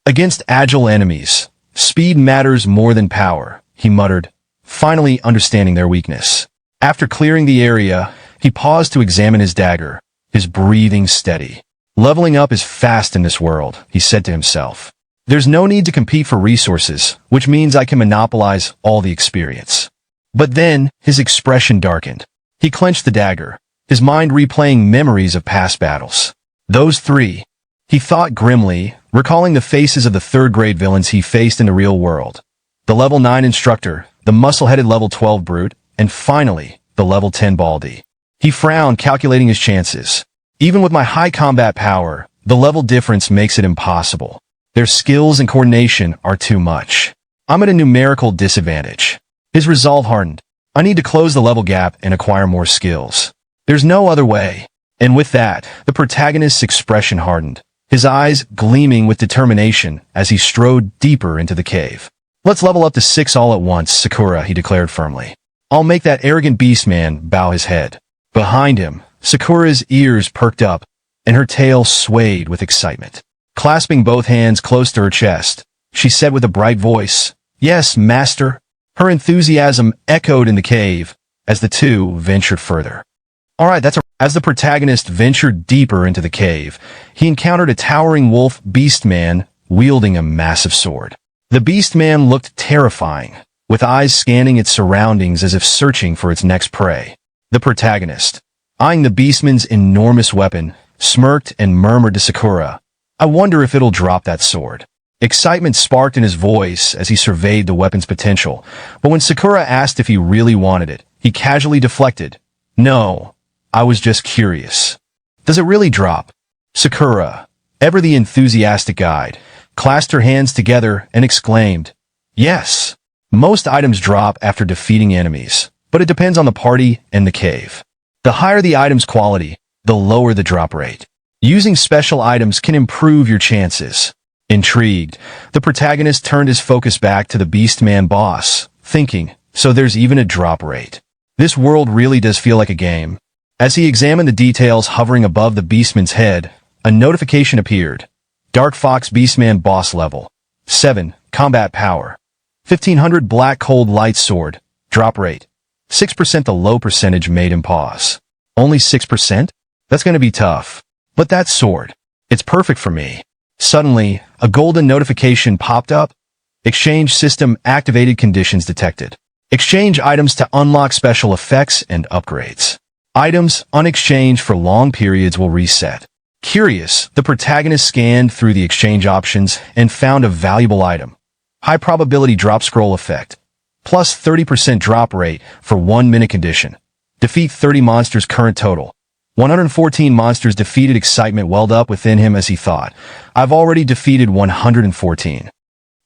Against agile enemies, speed matters more than power, he muttered, finally understanding their weakness. After clearing the area, he paused to examine his dagger, his breathing steady. Leveling up is fast in this world, he said to himself. There's no need to compete for resources, which means I can monopolize all the experience. But then, his expression darkened. He clenched the dagger, his mind replaying memories of past battles. Those three, he thought grimly, recalling the faces of the third-grade villains he faced in the real world. The level 9 instructor, the muscle-headed level 12 brute, and finally, the level 10 Baldy. He frowned, calculating his chances. Even with my high combat power, the level difference makes it impossible. Their skills and coordination are too much. I'm at a numerical disadvantage. His resolve hardened. I need to close the level gap and acquire more skills. There's no other way. And with that, the protagonist's expression hardened, his eyes gleaming with determination as he strode deeper into the cave. Let's level up to 6 all at once, Sakura, he declared firmly. I'll make that arrogant beastman bow his head. Behind him, Sakura's ears perked up, and her tail swayed with excitement. Clasping both hands close to her chest, she said with a bright voice, Yes, master. Her enthusiasm echoed in the cave as the two ventured further. As the protagonist ventured deeper into the cave, he encountered a towering wolf beastman wielding a massive sword. The beastman looked terrifying, with eyes scanning its surroundings as if searching for its next prey. The protagonist, eyeing the beastman's enormous weapon, smirked and murmured to Sakura, I wonder if it'll drop that sword. Excitement sparked in his voice as he surveyed the weapon's potential, but when Sakura asked if he really wanted it, he casually deflected. No, I was just curious. Does it really drop? Sakura, ever the enthusiastic guide, clasped her hands together and exclaimed, Yes. Most items drop after defeating enemies, but it depends on the party and the cave. The higher the item's quality, the lower the drop rate. Using special items can improve your chances. Intrigued, the protagonist turned his focus back to the Beastman boss, thinking, so there's even a drop rate. This world really does feel like a game. As he examined the details hovering above the Beastman's head, a notification appeared. Dark Fox Beastman boss level. 7. Combat power. 1500 Black Cold Light Sword. Drop rate. 6%. The low percentage made him pause. Only 6%? That's going to be tough. But that sword. It's perfect for me. Suddenly, a golden notification popped up. Exchange system activated, conditions detected. Exchange items to unlock special effects and upgrades. Items unexchanged for long periods will reset. Curious, the protagonist scanned through the exchange options and found a valuable item. High probability drop scroll effect. Plus 30% drop rate for 1 minute condition. Defeat 30 monsters. Current total. 114 monsters defeated. Excitement welled up within him as he thought, I've already defeated 114.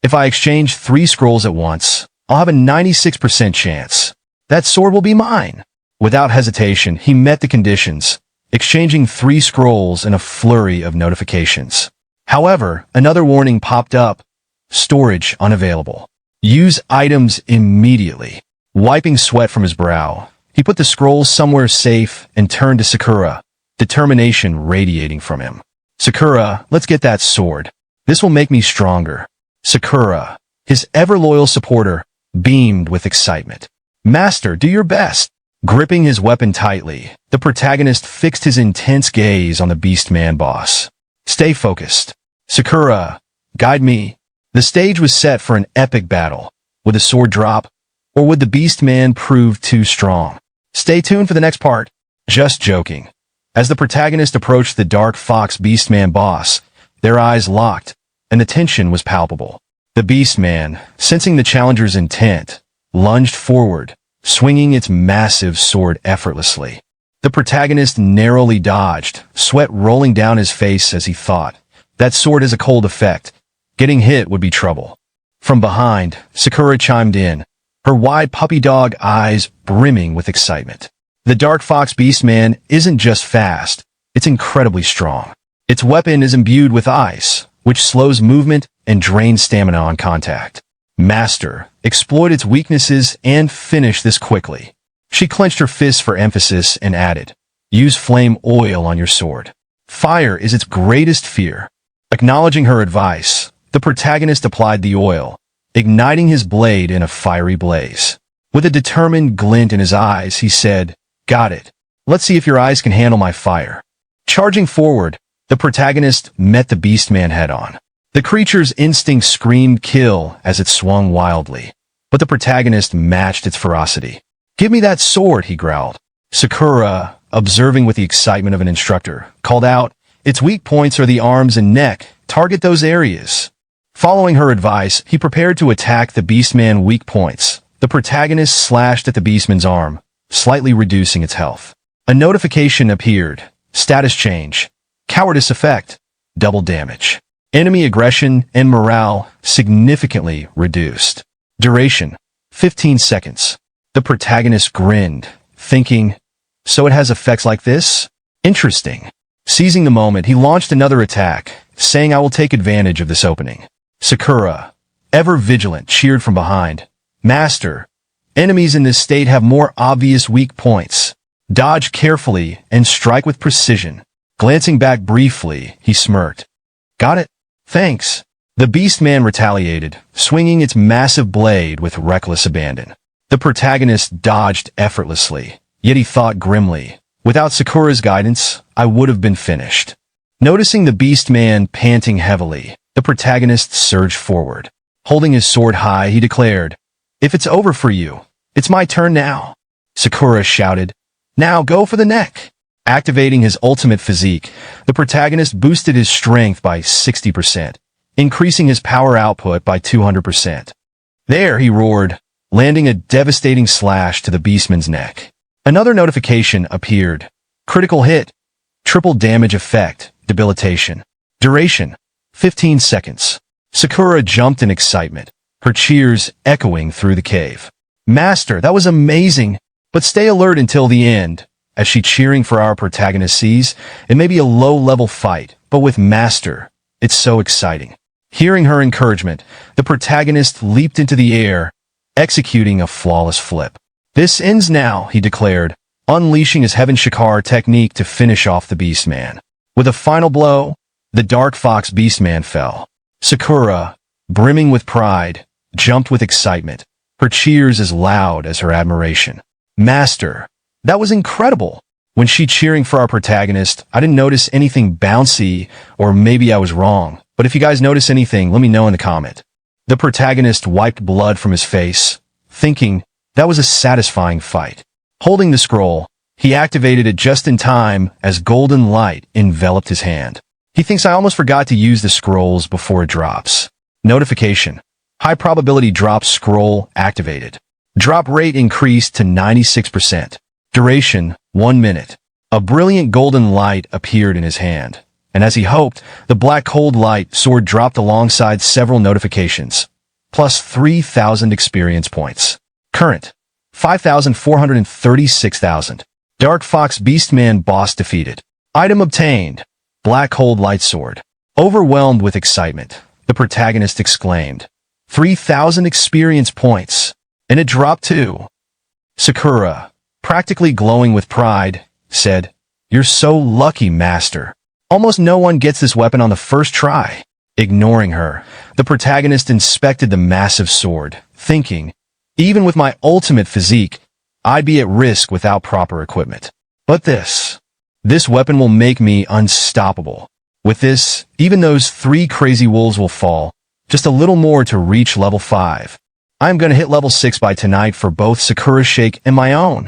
If I exchange 3 scrolls at once, I'll have a 96% chance. That sword will be mine. Without hesitation, he met the conditions, exchanging 3 scrolls in a flurry of notifications. However, another warning popped up. Storage unavailable. Use items immediately. Wiping sweat from his brow, he put the scrolls somewhere safe and turned to Sakura, determination radiating from him. Sakura, let's get that sword. This will make me stronger. Sakura, his ever-loyal supporter, beamed with excitement. Master, do your best. Gripping his weapon tightly, the protagonist fixed his intense gaze on the Beastman boss. Stay focused. Sakura, guide me. The stage was set for an epic battle. Would the sword drop? Or would the Beastman prove too strong? Stay tuned for the next part. Just joking. As the protagonist approached the Dark Fox Beastman boss, their eyes locked, and the tension was palpable. The Beastman, sensing the challenger's intent, lunged forward, swinging its massive sword effortlessly. The protagonist narrowly dodged, sweat rolling down his face as he thought, that sword has a cold effect. Getting hit would be trouble. From behind, Sakura chimed in, her wide puppy dog eyes brimming with excitement. The Dark Fox Beastman isn't just fast, it's incredibly strong. Its weapon is imbued with ice, which slows movement and drains stamina on contact. Master, exploit its weaknesses and finish this quickly. She clenched her fists for emphasis and added, use flame oil on your sword. Fire is its greatest fear. Acknowledging her advice, the protagonist applied the oil, igniting his blade in a fiery blaze. With a determined glint in his eyes, he said, got it. Let's see if your eyes can handle my fire. Charging forward, the protagonist met the beastman head-on. The creature's instinct screamed kill as it swung wildly, but the protagonist matched its ferocity. Give me that sword, he growled. Sakura, observing with the excitement of an instructor, called out, its weak points are the arms and neck. Target those areas. Following her advice, he prepared to attack the beastman's weak points. The protagonist slashed at the beastman's arm, slightly reducing its health. A notification appeared. Status change. Cowardice effect. Double damage. Enemy aggression and morale significantly reduced. Duration. 15 seconds. The protagonist grinned, thinking, so it has effects like this? Interesting. Seizing the moment, he launched another attack, saying I will take advantage of this opening. Sakura, ever vigilant, cheered from behind. Master, enemies in this state have more obvious weak points. Dodge carefully and strike with precision. Glancing back briefly, he smirked. Got it? Thanks. The beastman retaliated, swinging its massive blade with reckless abandon. The protagonist dodged effortlessly, yet he thought grimly, without Sakura's guidance, I would have been finished. Noticing the beastman panting heavily, the protagonist surged forward. Holding his sword high, he declared, if it's over for you, it's my turn now. Sakura shouted, now go for the neck. Activating his ultimate physique, the protagonist boosted his strength by 60%, increasing his power output by 200%. There, he roared, landing a devastating slash to the beastman's neck. Another notification appeared. Critical hit. Triple damage effect. Debilitation. Duration. 15 seconds. Sakura jumped in excitement, her cheers echoing through the cave. Master, that was amazing, but stay alert until the end. As she cheering for our protagonist sees, it may be a low-level fight, but with Master, it's so exciting. Hearing her encouragement, the protagonist leaped into the air, executing a flawless flip. This ends now, he declared, unleashing his Heaven Shikar technique to finish off the beastman. With a final blow, the Dark Fox beastman fell. Sakura, brimming with pride, jumped with excitement, her cheers as loud as her admiration. Master, that was incredible. When she cheering for our protagonist, I didn't notice anything bouncy, or maybe I was wrong, but if you guys notice anything, let me know in the comment. The protagonist wiped blood from his face, thinking, that was a satisfying fight. Holding the scroll, he activated it just in time as golden light enveloped his hand. He thinks I almost forgot to use the scrolls before it drops. Notification. High probability drop scroll activated. Drop rate increased to 96%. Duration, 1 minute. A brilliant golden light appeared in his hand, and as he hoped, the black cold light sword dropped alongside several notifications, plus 3,000 experience points. Current, 5,436,000. Dark Fox Beastman boss defeated. Item obtained. Black cold light sword. Overwhelmed with excitement, the protagonist exclaimed, 3,000 experience points, and it dropped too. Sakura, practically glowing with pride, said, you're so lucky, Master. Almost no one gets this weapon on the first try. Ignoring her, the protagonist inspected the massive sword, thinking, even with my ultimate physique, I'd be at risk without proper equipment. But this weapon will make me unstoppable. With this, even those 3 crazy wolves will fall, just a little more to reach level 5. I'm gonna hit level 6 by tonight for both Sakura's shake and my own.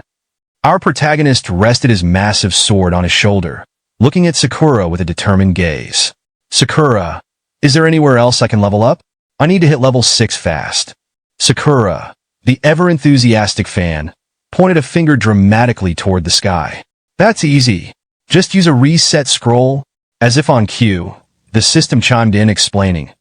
Our protagonist rested his massive sword on his shoulder, looking at Sakura with a determined gaze. Sakura, is there anywhere else I can level up? I need to hit level 6 fast. Sakura, the ever-enthusiastic fan, pointed a finger dramatically toward the sky. That's easy. Just use a reset scroll. As if on cue, the system chimed in explaining.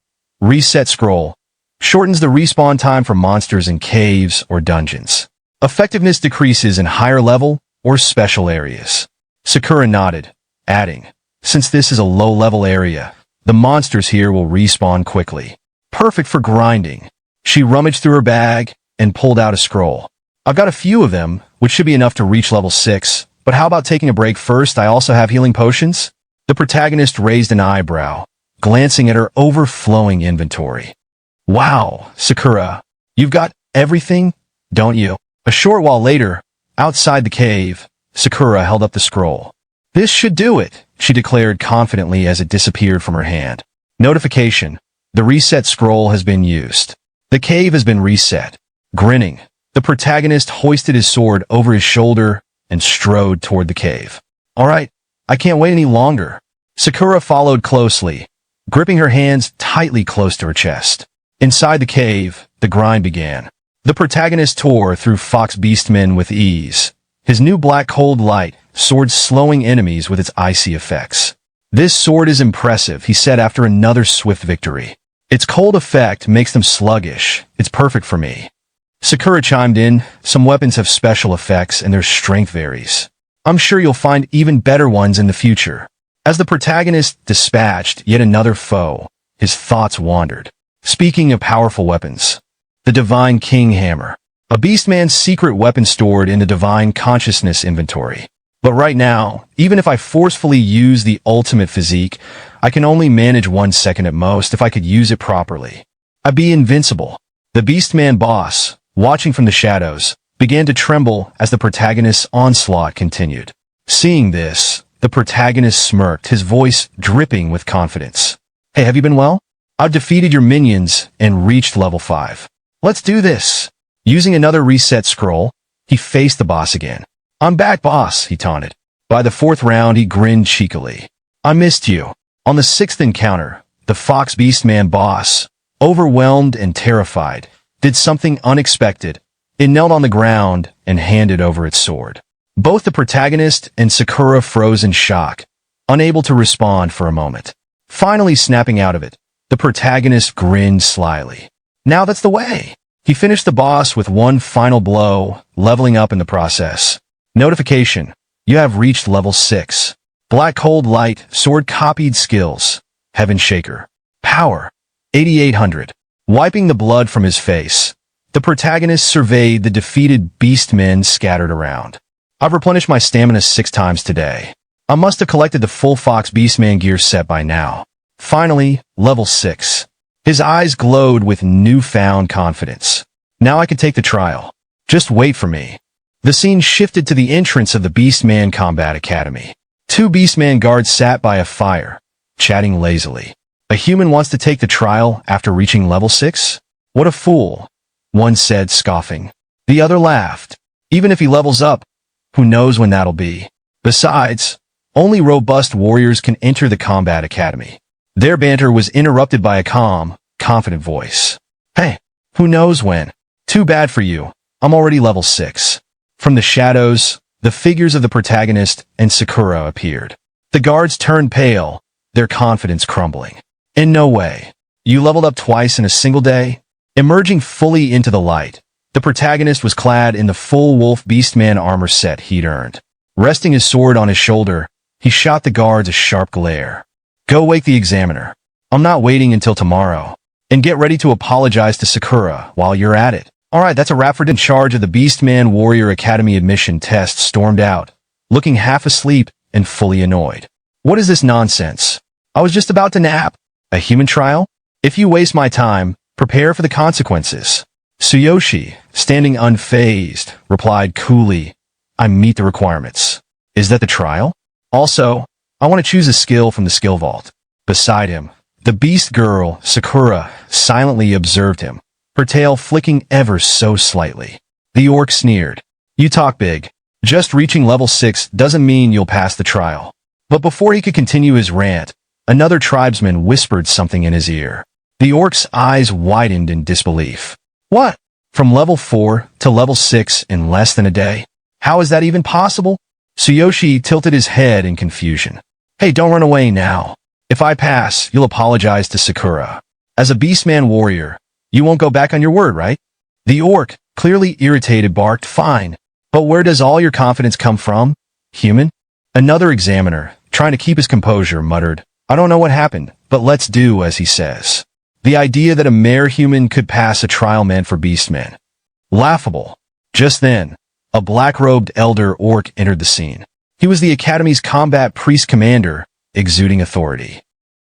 Reset scroll shortens the respawn time for monsters in caves or dungeons. Effectiveness decreases in higher level or special areas? Sakura nodded, adding, since this is a low-level area, the monsters here will respawn quickly. Perfect for grinding. She rummaged through her bag and pulled out a scroll. I've got a few of them, which should be enough to reach level 6, but how about taking a break first? I also have healing potions. The protagonist raised an eyebrow, glancing at her overflowing inventory. Wow, Sakura, you've got everything, don't you? A short while later, outside the cave, Sakura held up the scroll. This should do it, she declared confidently as it disappeared from her hand. Notification. The reset scroll has been used. The cave has been reset. Grinning, the protagonist hoisted his sword over his shoulder and strode toward the cave. All right, I can't wait any longer. Sakura followed closely, gripping her hands tightly close to her chest. Inside the cave, the grind began. The protagonist tore through fox beastmen with ease. His new black cold light sword slowing enemies with its icy effects. This sword is impressive, he said after another swift victory. Its cold effect makes them sluggish. It's perfect for me. Sakura chimed in, some weapons have special effects and their strength varies. I'm sure you'll find even better ones in the future. As the protagonist dispatched yet another foe, his thoughts wandered. Speaking of powerful weapons, the Divine King Hammer, a beastman's secret weapon stored in the Divine Consciousness inventory. But right now, even if I forcefully use the ultimate physique, I can only manage 1 second at most. If I could use it properly, I'd be invincible. The beastman boss, watching from the shadows, began to tremble as the protagonist's onslaught continued. Seeing this, the protagonist smirked, his voice dripping with confidence. Hey, have you been well? I've defeated your minions and reached level 5. Let's do this. Using another reset scroll, he faced the boss again. I'm back, boss, he taunted. By the 4th round, he grinned cheekily. I missed you. On the 6th encounter, the Fox Beastman boss, overwhelmed and terrified, did something unexpected. It knelt on the ground and handed over its sword. Both the protagonist and Sakura froze in shock, unable to respond for a moment. Finally snapping out of it, the protagonist grinned slyly. Now that's the way. He finished the boss with one final blow, leveling up in the process. Notification. You have reached level 6. Black Cold Light, Sword Copied Skills. Heaven Shaker. Power. 8800. Wiping the blood from his face, the protagonist surveyed the defeated beastmen scattered around. I've replenished my stamina 6 times today. I must have collected the full Fox Beastman gear set by now. Finally, level 6. His eyes glowed with newfound confidence. Now I can take the trial. Just wait for me. The scene shifted to the entrance of the Beastman Combat Academy. 2 Beastman guards sat by a fire, chatting lazily. A human wants to take the trial after reaching level 6? What a fool, one said, scoffing. The other laughed. Even if he levels up, who knows when that'll be? Besides, only robust warriors can enter the Combat Academy. Their banter was interrupted by a calm, confident voice. Hey, who knows when? Too bad for you. I'm already level 6. From the shadows, the figures of the protagonist and Sakura appeared. The guards turned pale, their confidence crumbling. In no way. You leveled up twice in a single day? Emerging fully into the light, the protagonist was clad in the full wolf beastman armor set he'd earned. Resting his sword on his shoulder, he shot the guards a sharp glare. Go wake the examiner. I'm not waiting until tomorrow. And get ready to apologize to Sakura while you're at it. Alright, that's a wrap for in charge of the Beastman Warrior Academy admission test stormed out, looking half asleep and fully annoyed. What is this nonsense? I was just about to nap. A human trial? If you waste my time, prepare for the consequences. Tsuyoshi, standing unfazed, replied coolly, I meet the requirements. Is that the trial? Also, I want to choose a skill from the skill vault. Beside him, the beast girl, Sakura, silently observed him, her tail flicking ever so slightly. The orc sneered. You talk big. Just reaching level 6 doesn't mean you'll pass the trial. But before he could continue his rant, another tribesman whispered something in his ear. The orc's eyes widened in disbelief. What? From level 4 to level 6 in less than a day? How is that even possible? Tsuyoshi tilted his head in confusion. Hey, don't run away now. If I pass, you'll apologize to Sakura. As a beastman warrior, you won't go back on your word, right? The orc, clearly irritated, barked, fine. But where does all your confidence come from? Human? Another examiner, trying to keep his composure, muttered, I don't know what happened, but let's do as he says. The idea that a mere human could pass a trial meant for beastmen. Laughable. Just then, a black-robed elder orc entered the scene. He was the Academy's combat priest commander, exuding authority.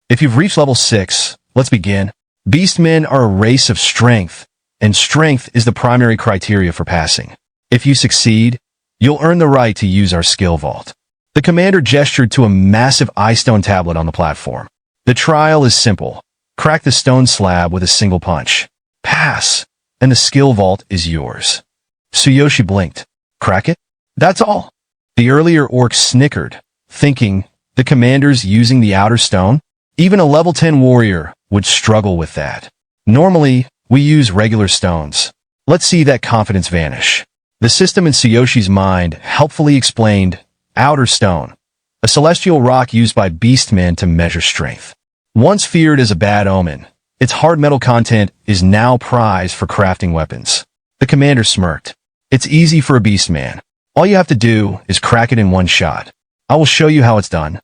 If you've reached level 6, let's begin. Beastmen are a race of strength, and strength is the primary criteria for passing. If you succeed, you'll earn the right to use our skill vault. The commander gestured to a massive eye-stone tablet on the platform. The trial is simple. Crack the stone slab with a single punch. Pass, and the skill vault is yours. Tsuyoshi blinked. Crack it? That's all. The earlier orc snickered, thinking, the commander's using the outer stone? Even a level 10 warrior would struggle with that. Normally, we use regular stones. Let's see that confidence vanish. The system in Tsuyoshi's mind helpfully explained outer stone, a celestial rock used by beastmen to measure strength. Once feared as a bad omen, its hard metal content is now prized for crafting weapons. The commander smirked. It's easy for a beastman. All you have to do is crack it in one shot. I will show you how it's done.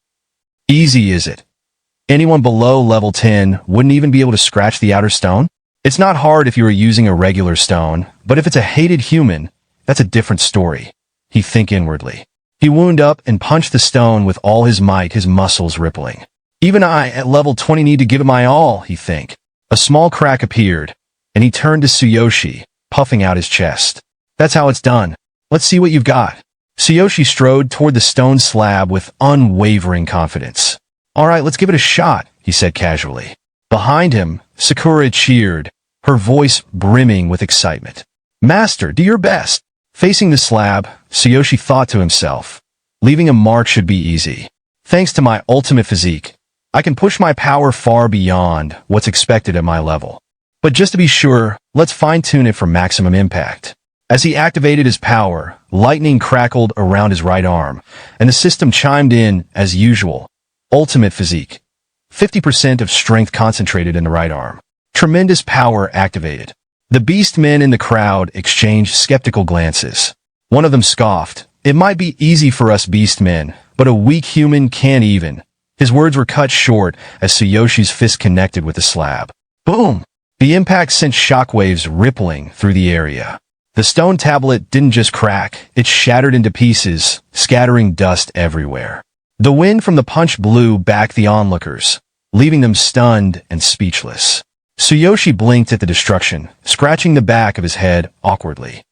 Easy, is it? Anyone below level 10 wouldn't even be able to scratch the outer stone? It's not hard if you were using a regular stone, but if it's a hated human, that's a different story. He think inwardly. He wound up and punched the stone with all his might, his muscles rippling. Even I, at level 20, need to give it my all, he think. A small crack appeared, and he turned to Tsuyoshi, puffing out his chest. That's how it's done. Let's see what you've got. Tsuyoshi strode toward the stone slab with unwavering confidence. All right, let's give it a shot, he said casually. Behind him, Sakura cheered, her voice brimming with excitement. Master, do your best. Facing the slab, Tsuyoshi thought to himself, leaving a mark should be easy. Thanks to my ultimate physique, I can push my power far beyond what's expected at my level. But just to be sure, let's fine-tune it for maximum impact. As he activated his power, lightning crackled around his right arm, and the system chimed in as usual. Ultimate physique. 50% of strength concentrated in the right arm. Tremendous power activated. The beastmen in the crowd exchanged skeptical glances. One of them scoffed. It might be easy for us beastmen, but a weak human can't even. His words were cut short as Tsuyoshi's fist connected with the slab. Boom! The impact sent shockwaves rippling through the area. The stone tablet didn't just crack, it shattered into pieces, scattering dust everywhere. The wind from the punch blew back the onlookers, leaving them stunned and speechless. Tsuyoshi blinked at the destruction, scratching the back of his head awkwardly.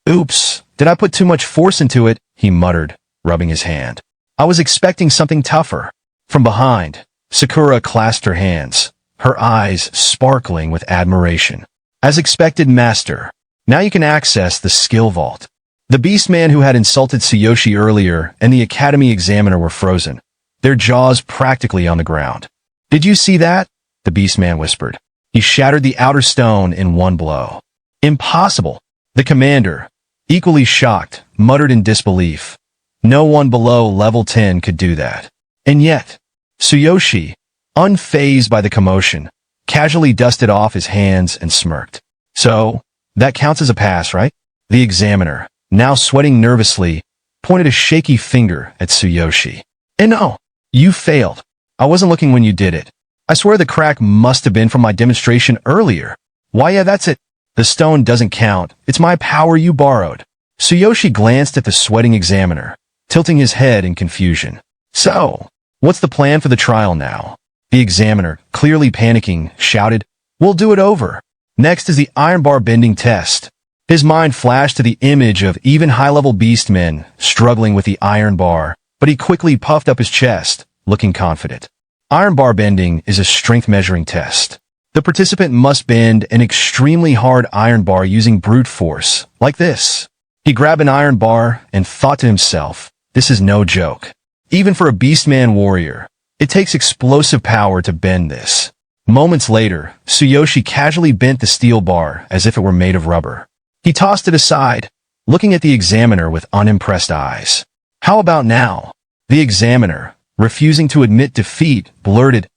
Oops, did I put too much force into it? He muttered, rubbing his hand. I was expecting something tougher. From behind, Sakura clasped her hands, her eyes sparkling with admiration. As expected, master. Now you can access the skill vault. The beastman who had insulted Tsuyoshi earlier and the academy examiner were frozen, their jaws practically on the ground. Did you see that? The beastman whispered. He shattered the outer stone in one blow. Impossible. The commander, equally shocked, muttered in disbelief. No one below level 10 could do that. And yet, Tsuyoshi, unfazed by the commotion, casually dusted off his hands and smirked. So, that counts as a pass, right? The examiner, now sweating nervously, pointed a shaky finger at Tsuyoshi. And no, you failed. I wasn't looking when you did it. I swear the crack must have been from my demonstration earlier. Why, yeah, that's it. The stone doesn't count. It's my power you borrowed. Tsuyoshi glanced at the sweating examiner, tilting his head in confusion. So, what's the plan for the trial now? The examiner, clearly panicking, shouted, We'll do it over. Next is the iron bar bending test. His mind flashed to the image of even high-level beastmen struggling with the iron bar, but he quickly puffed up his chest, looking confident. Iron bar bending is a strength measuring test. The participant must bend an extremely hard iron bar using brute force, like this. He grabbed an iron bar and thought to himself, this is no joke. Even for a beastman warrior, it takes explosive power to bend this. Moments later, Tsuyoshi casually bent the steel bar as if it were made of rubber. He tossed it aside, looking at the examiner with unimpressed eyes. How about now? The examiner, refusing to admit defeat, blurted,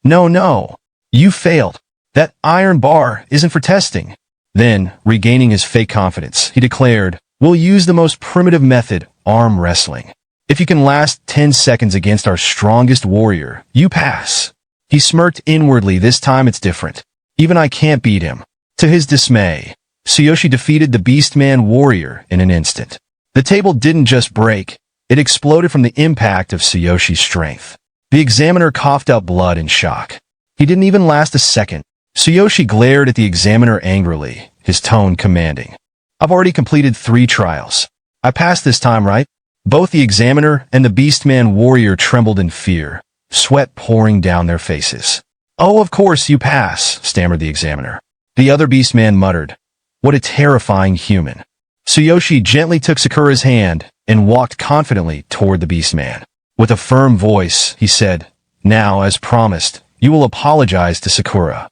No, you failed. That iron bar isn't for testing. Then, regaining his fake confidence, he declared, We'll use the most primitive method, arm wrestling. If you can last 10 seconds against our strongest warrior, you pass. He smirked inwardly. This time it's different. Even I can't beat him. To his dismay, Tsuyoshi defeated the beastman warrior in an instant. The table didn't just break, it exploded from the impact of Tsuyoshi's strength. The examiner coughed up blood in shock. He didn't even last a second. Tsuyoshi glared at the examiner angrily, his tone commanding. I've already completed 3 trials. I passed this time, right? Both the examiner and the beastman warrior trembled in fear, sweat pouring down their faces. Oh, of course you pass, stammered the examiner. The other beastman muttered, what a terrifying human. Tsuyoshi gently took Sakura's hand and walked confidently toward the beastman. With a firm voice, he said, now, as promised, you will apologize to Sakura.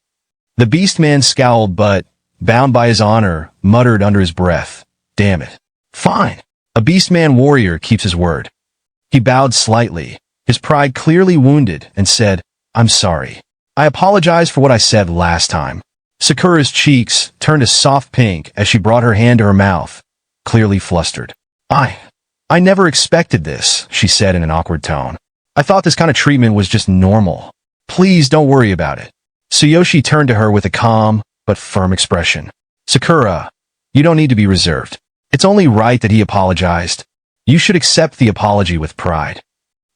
The beastman scowled but, bound by his honor, muttered under his breath, damn it. Fine. A beastman warrior keeps his word. He bowed slightly, his pride clearly wounded, and said, I'm sorry. I apologize for what I said last time. Sakura's cheeks turned a soft pink as she brought her hand to her mouth, clearly flustered. I never expected this, she said in an awkward tone. I thought this kind of treatment was just normal. Please don't worry about it. Tsuyoshi turned to her with a calm but firm expression. Sakura, you don't need to be reserved. It's only right that he apologized. You should accept the apology with pride.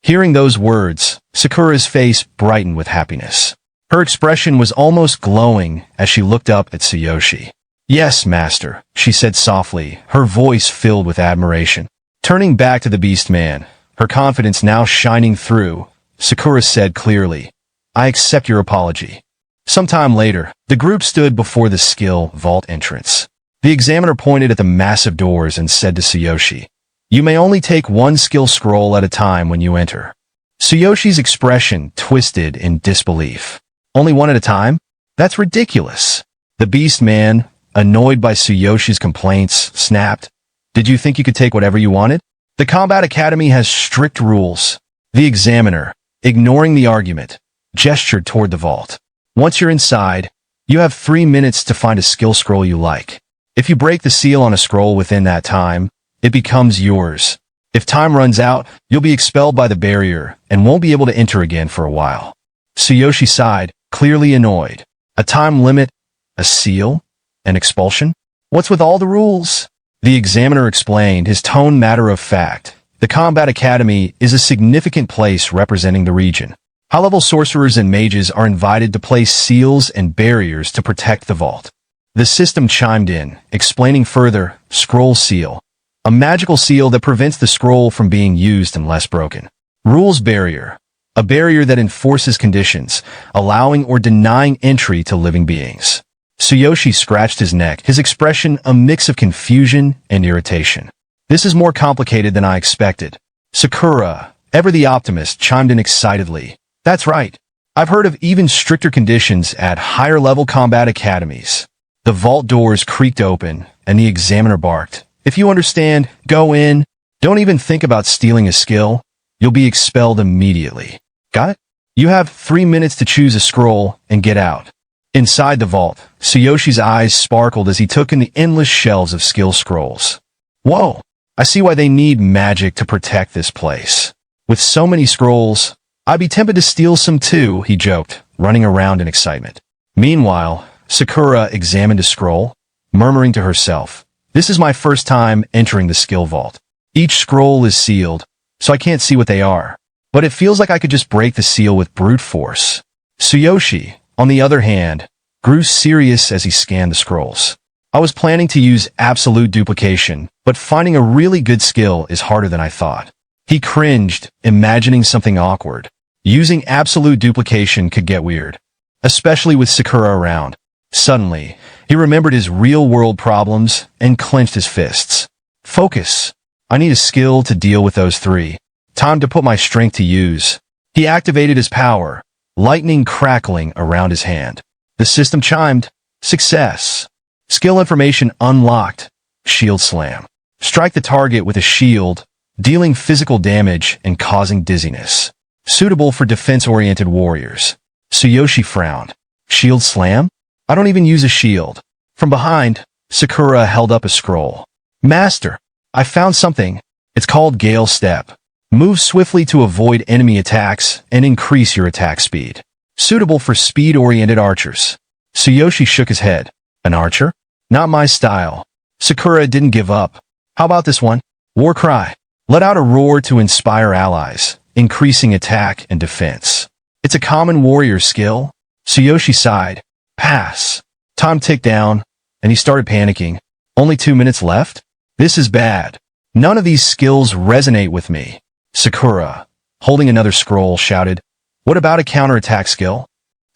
Hearing those words, Sakura's face brightened with happiness. Her expression was almost glowing as she looked up at Tsuyoshi. Yes, master, she said softly, her voice filled with admiration. Turning back to the beastman, her confidence now shining through, Sakura said clearly, I accept your apology. Sometime later, the group stood before the skill vault entrance. The examiner pointed at the massive doors and said to Tsuyoshi, you may only take 1 skill scroll at a time when you enter. Tsuyoshi's expression twisted in disbelief. Only 1 at a time? That's ridiculous. The beastman, annoyed by Tsuyoshi's complaints, snapped. Did you think you could take whatever you wanted? The Combat Academy has strict rules. The examiner, ignoring the argument, gestured toward the vault. Once you're inside, you have 3 minutes to find a skill scroll you like. If you break the seal on a scroll within that time, it becomes yours. If time runs out, you'll be expelled by the barrier and won't be able to enter again for a while. Tsuyoshi sighed, clearly annoyed. A time limit? A seal? An expulsion? What's with all the rules? The examiner explained, his tone matter of fact. The Combat Academy is a significant place representing the region. High-level sorcerers and mages are invited to place seals and barriers to protect the vault. The system chimed in, explaining further, scroll seal. A magical seal that prevents the scroll from being used unless broken. Rules barrier. A barrier that enforces conditions, allowing or denying entry to living beings. Tsuyoshi scratched his neck, his expression a mix of confusion and irritation. This is more complicated than I expected. Sakura, ever the optimist, chimed in excitedly. That's right. I've heard of even stricter conditions at higher-level combat academies. The vault doors creaked open, and the examiner barked. If you understand, go in. Don't even think about stealing a skill. You'll be expelled immediately. Got it? You have 3 minutes to choose a scroll and get out. Inside the vault, Tsuyoshi's eyes sparkled as he took in the endless shelves of skill scrolls. Whoa! I see why they need magic to protect this place. With so many scrolls, I'd be tempted to steal some too, he joked, running around in excitement. Meanwhile, Sakura examined a scroll, murmuring to herself, this is my first time entering the skill vault. Each scroll is sealed, so I can't see what they are. But it feels like I could just break the seal with brute force. Tsuyoshi, on the other hand, grew serious as he scanned the scrolls. I was planning to use absolute duplication, but finding a really good skill is harder than I thought. He cringed, imagining something awkward. Using absolute duplication could get weird, especially with Sakura around. Suddenly, he remembered his real-world problems and clenched his fists. Focus. I need a skill to deal with those 3. Time to put my strength to use. He activated his power, lightning crackling around his hand. The system chimed. Success. Skill information unlocked. Shield slam. Strike the target with a shield, dealing physical damage and causing dizziness. Suitable for defense-oriented warriors. Tsuyoshi frowned. Shield slam? I don't even use a shield. From behind, Sakura held up a scroll. Master, I found something. It's called Gale Step. Move swiftly to avoid enemy attacks and increase your attack speed. Suitable for speed-oriented archers. Tsuyoshi shook his head. An archer? Not my style. Sakura didn't give up. How about this one? War Cry. Let out a roar to inspire allies, increasing attack and defense. It's a common warrior skill. Tsuyoshi sighed. Pass. Time ticked down, and he started panicking. Only 2 minutes left? This is bad. None of these skills resonate with me. Sakura, holding another scroll, shouted, What about a counterattack skill?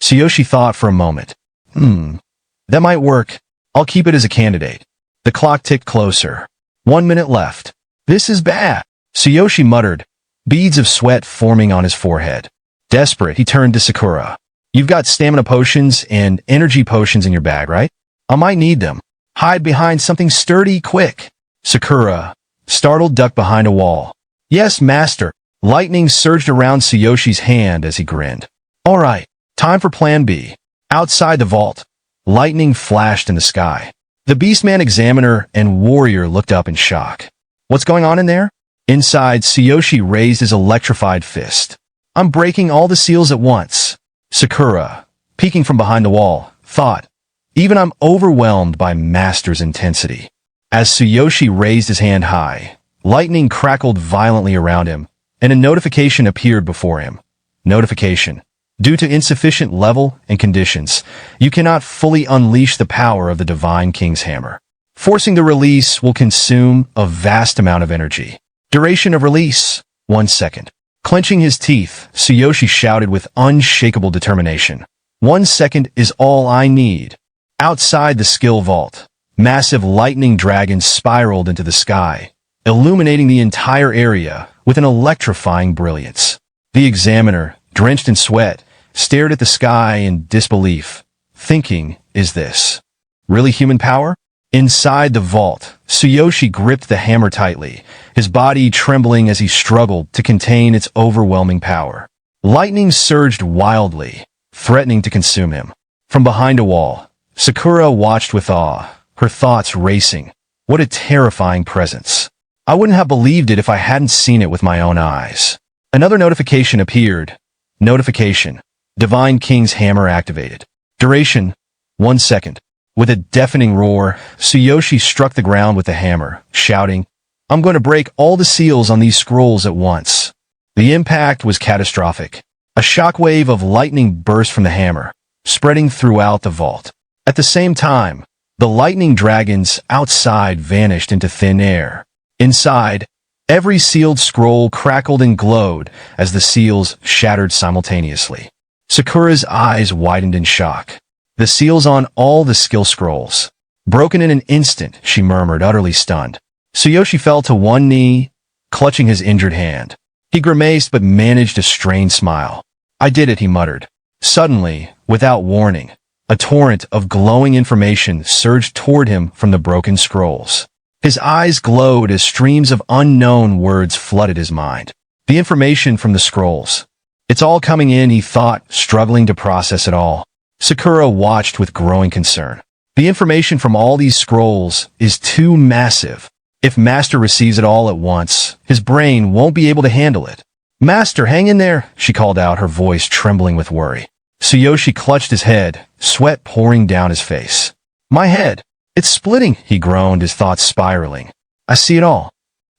Tsuyoshi thought for a moment. That might work. I'll keep it as a candidate. The clock ticked closer. 1 minute left. This is bad. Tsuyoshi muttered, beads of sweat forming on his forehead. Desperate, he turned to Sakura. You've got stamina potions and energy potions in your bag, right? I might need them. Hide behind something sturdy, quick. Sakura, startled, ducked behind a wall. Yes, master. Lightning surged around Tsuyoshi's hand as he grinned. All right, time for plan B. Outside the vault, lightning flashed in the sky. The beastman examiner and warrior looked up in shock. What's going on in there? Inside, Tsuyoshi raised his electrified fist. I'm breaking all the seals at once. Sakura, peeking from behind the wall, thought, even I'm overwhelmed by master's intensity. As Tsuyoshi raised his hand high, lightning crackled violently around him, and a notification appeared before him. Notification. Due to insufficient level and conditions, you cannot fully unleash the power of the Divine King's Hammer. Forcing the release will consume a vast amount of energy. Duration of release, 1 second. Clenching his teeth, Tsuyoshi shouted with unshakable determination. 1 second is all I need. Outside the skill vault, massive lightning dragons spiraled into the sky, illuminating the entire area with an electrifying brilliance. The examiner, drenched in sweat, stared at the sky in disbelief, thinking, is this really human power? Inside the vault, Tsuyoshi gripped the hammer tightly, his body trembling as he struggled to contain its overwhelming power. Lightning surged wildly, threatening to consume him. From behind a wall, Sakura watched with awe, her thoughts racing. What a terrifying presence. I wouldn't have believed it if I hadn't seen it with my own eyes. Another notification appeared. Notification. Divine King's Hammer activated. Duration, 1 second. With a deafening roar, Tsuyoshi struck the ground with the hammer, shouting, I'm going to break all the seals on these scrolls at once. The impact was catastrophic. A shockwave of lightning burst from the hammer, spreading throughout the vault. At the same time, the lightning dragons outside vanished into thin air. Inside, every sealed scroll crackled and glowed as the seals shattered simultaneously. Sakura's eyes widened in shock. The seals on all the skill scrolls. Broken in an instant, she murmured, utterly stunned. Tsuyoshi fell to one knee, clutching his injured hand. He grimaced but managed a strained smile. I did it, he muttered. Suddenly, without warning, a torrent of glowing information surged toward him from the broken scrolls. His eyes glowed as streams of unknown words flooded his mind. The information from the scrolls. It's all coming in, he thought, struggling to process it all. Sakura watched with growing concern. The information from all these scrolls is too massive. If Master receives it all at once, his brain won't be able to handle it. Master, hang in there, she called out, her voice trembling with worry. Tsuyoshi clutched his head, sweat pouring down his face. My head. It's splitting, he groaned, his thoughts spiraling. I see it all.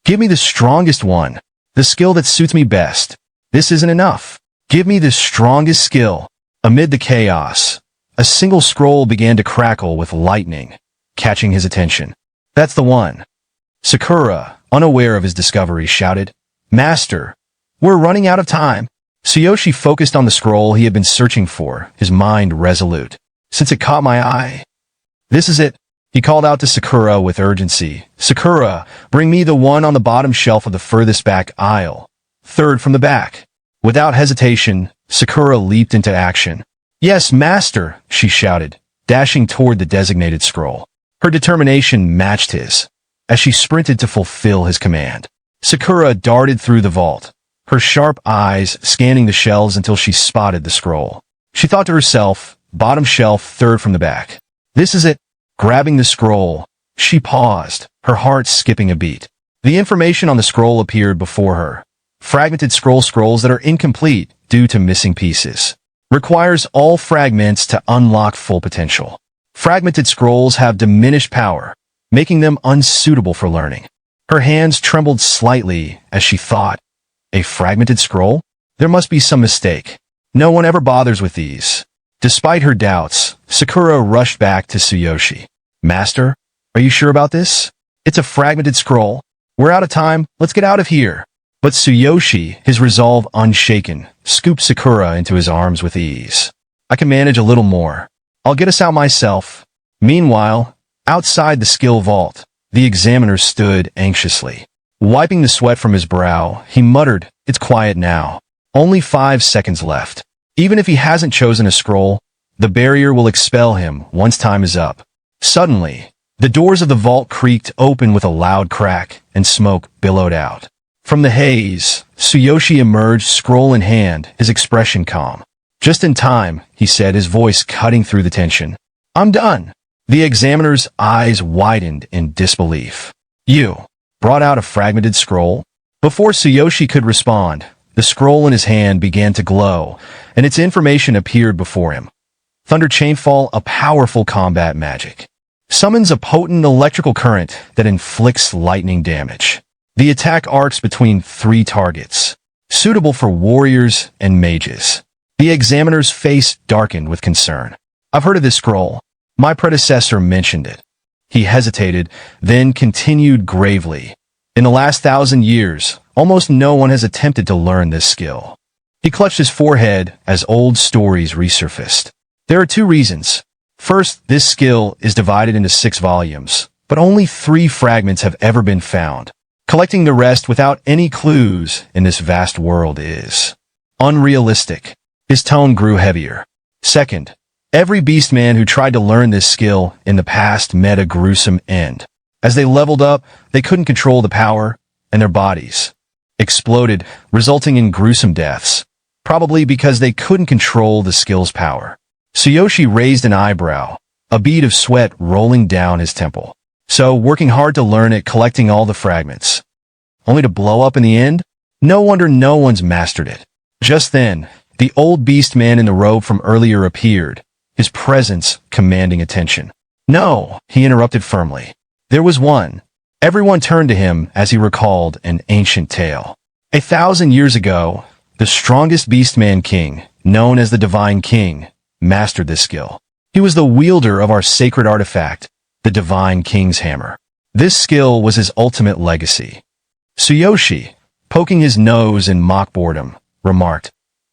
Give me the strongest one. The skill that suits me best. This isn't enough. Give me the strongest skill. Amid the chaos, a single scroll began to crackle with lightning, catching his attention. That's the one. Sakura, unaware of his discovery, shouted, Master, we're running out of time. Tsuyoshi focused on the scroll he had been searching for, his mind resolute. Since it caught my eye. This is it. He called out to Sakura with urgency. Sakura, bring me the one on the bottom shelf of the furthest back aisle. Third from the back. Without hesitation, Sakura leaped into action. Yes, master, she shouted, dashing toward the designated scroll. Her determination matched his, as she sprinted to fulfill his command. Sakura darted through the vault, her sharp eyes scanning the shelves until she spotted the scroll. She thought to herself, bottom shelf, third from the back. This is it. Grabbing the scroll, she paused, her heart skipping a beat. The information on the scroll appeared before her. Fragmented scrolls that are incomplete due to missing pieces. Requires all fragments to unlock full potential. Fragmented scrolls have diminished power, making them unsuitable for learning. Her hands trembled slightly as she thought, a fragmented scroll? There must be some mistake. No one ever bothers with these. Despite her doubts, Sakura rushed back to Tsuyoshi. Master, are you sure about this? It's a fragmented scroll. We're out of time. Let's get out of here. But Tsuyoshi, his resolve unshaken, scooped Sakura into his arms with ease. I can manage a little more. I'll get us out myself. Meanwhile, outside the skill vault, the examiner stood anxiously. Wiping the sweat from his brow, he muttered, it's quiet now. Only 5 seconds left. Even if he hasn't chosen a scroll, the barrier will expel him once time is up. Suddenly, the doors of the vault creaked open with a loud crack, and smoke billowed out. From the haze, Tsuyoshi emerged, scroll in hand, his expression calm. Just in time, he said, his voice cutting through the tension. I'm done. The examiner's eyes widened in disbelief. You brought out a fragmented scroll? Before Tsuyoshi could respond, the scroll in his hand began to glow, and its information appeared before him. Thunder Chainfall, a powerful combat magic. Summons a potent electrical current that inflicts lightning damage. The attack arcs between 3 targets. Suitable for warriors and mages. The examiner's face darkened with concern. I've heard of this scroll. My predecessor mentioned it. He hesitated, then continued gravely. In the last 1,000 years, almost no one has attempted to learn this skill. He clutched his forehead as old stories resurfaced. There are 2 reasons. First, this skill is divided into 6 volumes, but only 3 fragments have ever been found. Collecting the rest without any clues in this vast world is unrealistic. His tone grew heavier. Second, every beastman who tried to learn this skill in the past met a gruesome end. As they leveled up, they couldn't control the power, and their bodies exploded, resulting in gruesome deaths, probably because they couldn't control the skill's power. Tsuyoshi raised an eyebrow, a bead of sweat rolling down his temple. So, working hard to learn it, collecting all the fragments. Only to blow up in the end? No wonder no one's mastered it. Just then, the old beast man in the robe from earlier appeared, his presence commanding attention. No, he interrupted firmly. There was one. Everyone turned to him as he recalled an ancient tale. 1,000 years ago, the strongest beastman king, known as the Divine King, mastered this skill. He was the wielder of our sacred artifact, the Divine King's Hammer. This skill was his ultimate legacy. Tsuyoshi, poking his nose in mock boredom, remarked,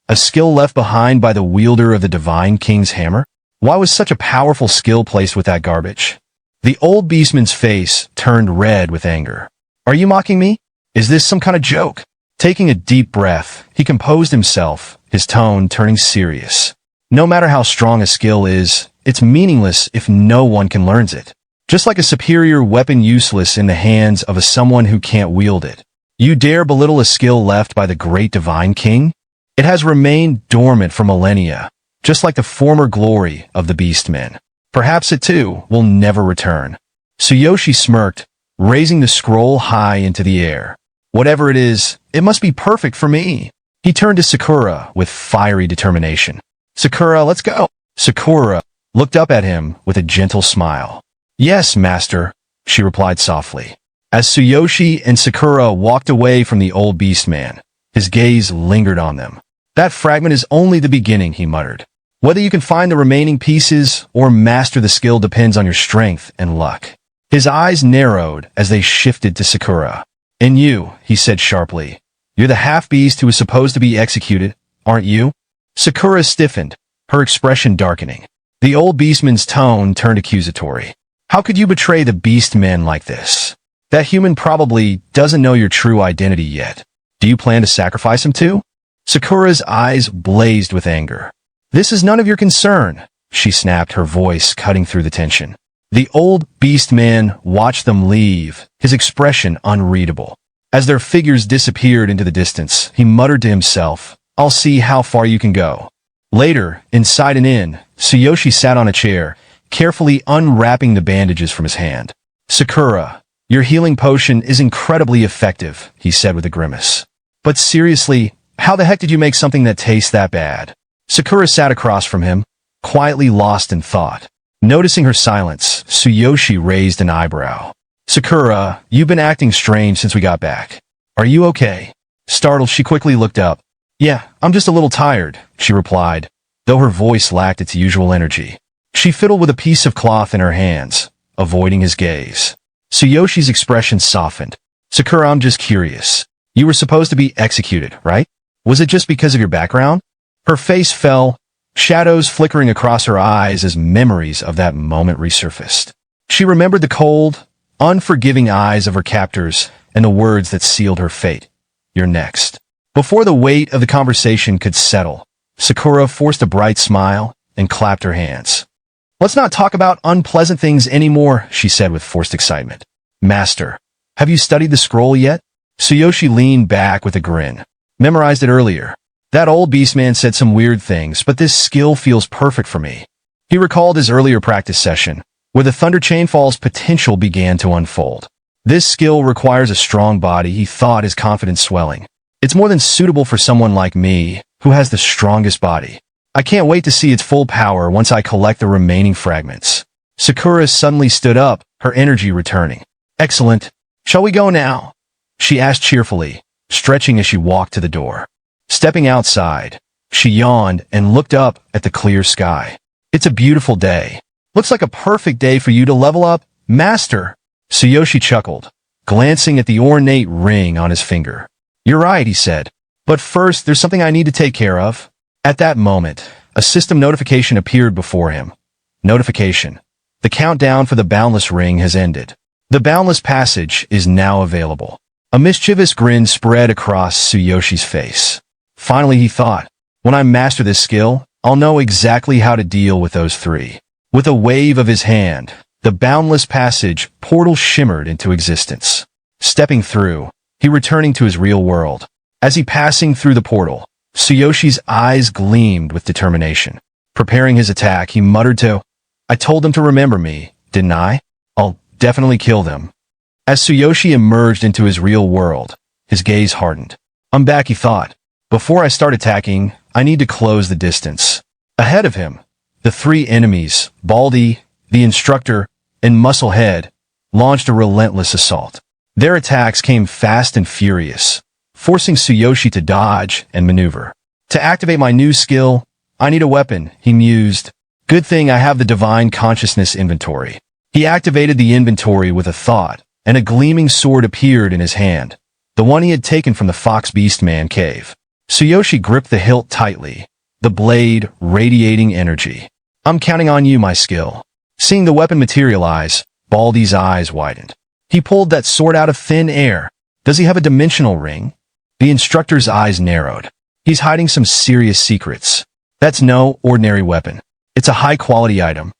a skill left behind by the wielder of the Divine King's Hammer? Why was such a powerful skill placed with that garbage? The old beastman's face turned red with anger. Are you mocking me? Is this some kind of joke? Taking a deep breath, he composed himself, his tone turning serious. No matter how strong a skill is, it's meaningless if no one can learn it. Just like a superior weapon useless in the hands of someone who can't wield it. You dare belittle a skill left by the great Divine King? It has remained dormant for millennia, just like the former glory of the beastmen. Perhaps it too will never return. Tsuyoshi smirked, raising the scroll high into the air. Whatever it is, it must be perfect for me. He turned to Sakura with fiery determination. Sakura, let's go. Sakura looked up at him with a gentle smile. Yes, master, she replied softly. As Tsuyoshi and Sakura walked away from the old beastman, his gaze lingered on them. That fragment is only the beginning, he muttered. Whether you can find the remaining pieces or master the skill depends on your strength and luck. His eyes narrowed as they shifted to Sakura. And you, he said sharply. You're the half-beast who is supposed to be executed, aren't you? Sakura stiffened, her expression darkening. The old beastman's tone turned accusatory. How could you betray the beastmen like this? That human probably doesn't know your true identity yet. Do you plan to sacrifice him too? Sakura's eyes blazed with anger. This is none of your concern, she snapped, her voice cutting through the tension. The old beastman watched them leave, his expression unreadable. As their figures disappeared into the distance, he muttered to himself, I'll see how far you can go. Later, inside an inn, Tsuyoshi sat on a chair, carefully unwrapping the bandages from his hand. Sakura, Your healing potion is incredibly effective, he said with a grimace. But seriously, how the heck did you make something that tastes that bad? Sakura sat across from him, quietly lost in thought. Noticing her silence, Tsuyoshi raised an eyebrow. Sakura, you've been acting strange since we got back. Are you okay? Startled, she quickly looked up. Yeah, I'm just a little tired, she replied, though her voice lacked its usual energy. She fiddled with a piece of cloth in her hands, avoiding his gaze. Tsuyoshi's expression softened. Sakura, I'm just curious. You were supposed to be executed, right? Was it just because of your background? Her face fell, shadows flickering across her eyes as memories of that moment resurfaced. She remembered the cold, unforgiving eyes of her captors and the words that sealed her fate. You're next. Before the weight of the conversation could settle, Sakura forced a bright smile and clapped her hands. Let's not talk about unpleasant things anymore, she said with forced excitement. Master, have you studied the scroll yet? Tsuyoshi leaned back with a grin. Memorized it earlier. That old beastman said some weird things, but this skill feels perfect for me. He recalled his earlier practice session, where the Thunder Chainfall's potential began to unfold. This skill requires a strong body, he thought, his confidence swelling. It's more than suitable for someone like me, who has the strongest body. I can't wait to see its full power once I collect the remaining fragments. Sakura suddenly stood up, her energy returning. Excellent. Shall we go now? She asked cheerfully, stretching as she walked to the door. Stepping outside, she yawned and looked up at the clear sky. It's a beautiful day. Looks like a perfect day for you to level up, Master. Tsuyoshi chuckled, glancing at the ornate ring on his finger. You're right, he said. But first, there's something I need to take care of. At that moment, a system notification appeared before him. Notification. The countdown for the Boundless Ring has ended. The Boundless Passage is now available. A mischievous grin spread across Tsuyoshi's face. Finally, he thought, when I master this skill, I'll know exactly how to deal with those three. With a wave of his hand, the Boundless Passage portal shimmered into existence. Stepping through, he returning to his real world. As he passing through the portal, Tsuyoshi's eyes gleamed with determination. Preparing his attack, he muttered to, I told them to remember me, didn't I? I'll definitely kill them. As Tsuyoshi emerged into his real world, his gaze hardened. I'm back, he thought. Before I start attacking, I need to close the distance. Ahead of him, the three enemies, Baldy, the instructor, and Musclehead, launched a relentless assault. Their attacks came fast and furious, forcing Tsuyoshi to dodge and maneuver. To activate my new skill, I need a weapon, he mused. Good thing I have the Divine Consciousness inventory. He activated the inventory with a thought, and a gleaming sword appeared in his hand, the one he had taken from the Fox Beastman cave. Tsuyoshi gripped the hilt tightly, the blade radiating energy. I'm counting on you, my skill. Seeing the weapon materialize, Baldy's eyes widened. He pulled that sword out of thin air. Does he have a dimensional ring? The instructor's eyes narrowed. He's hiding some serious secrets. That's no ordinary weapon. It's a high-quality item.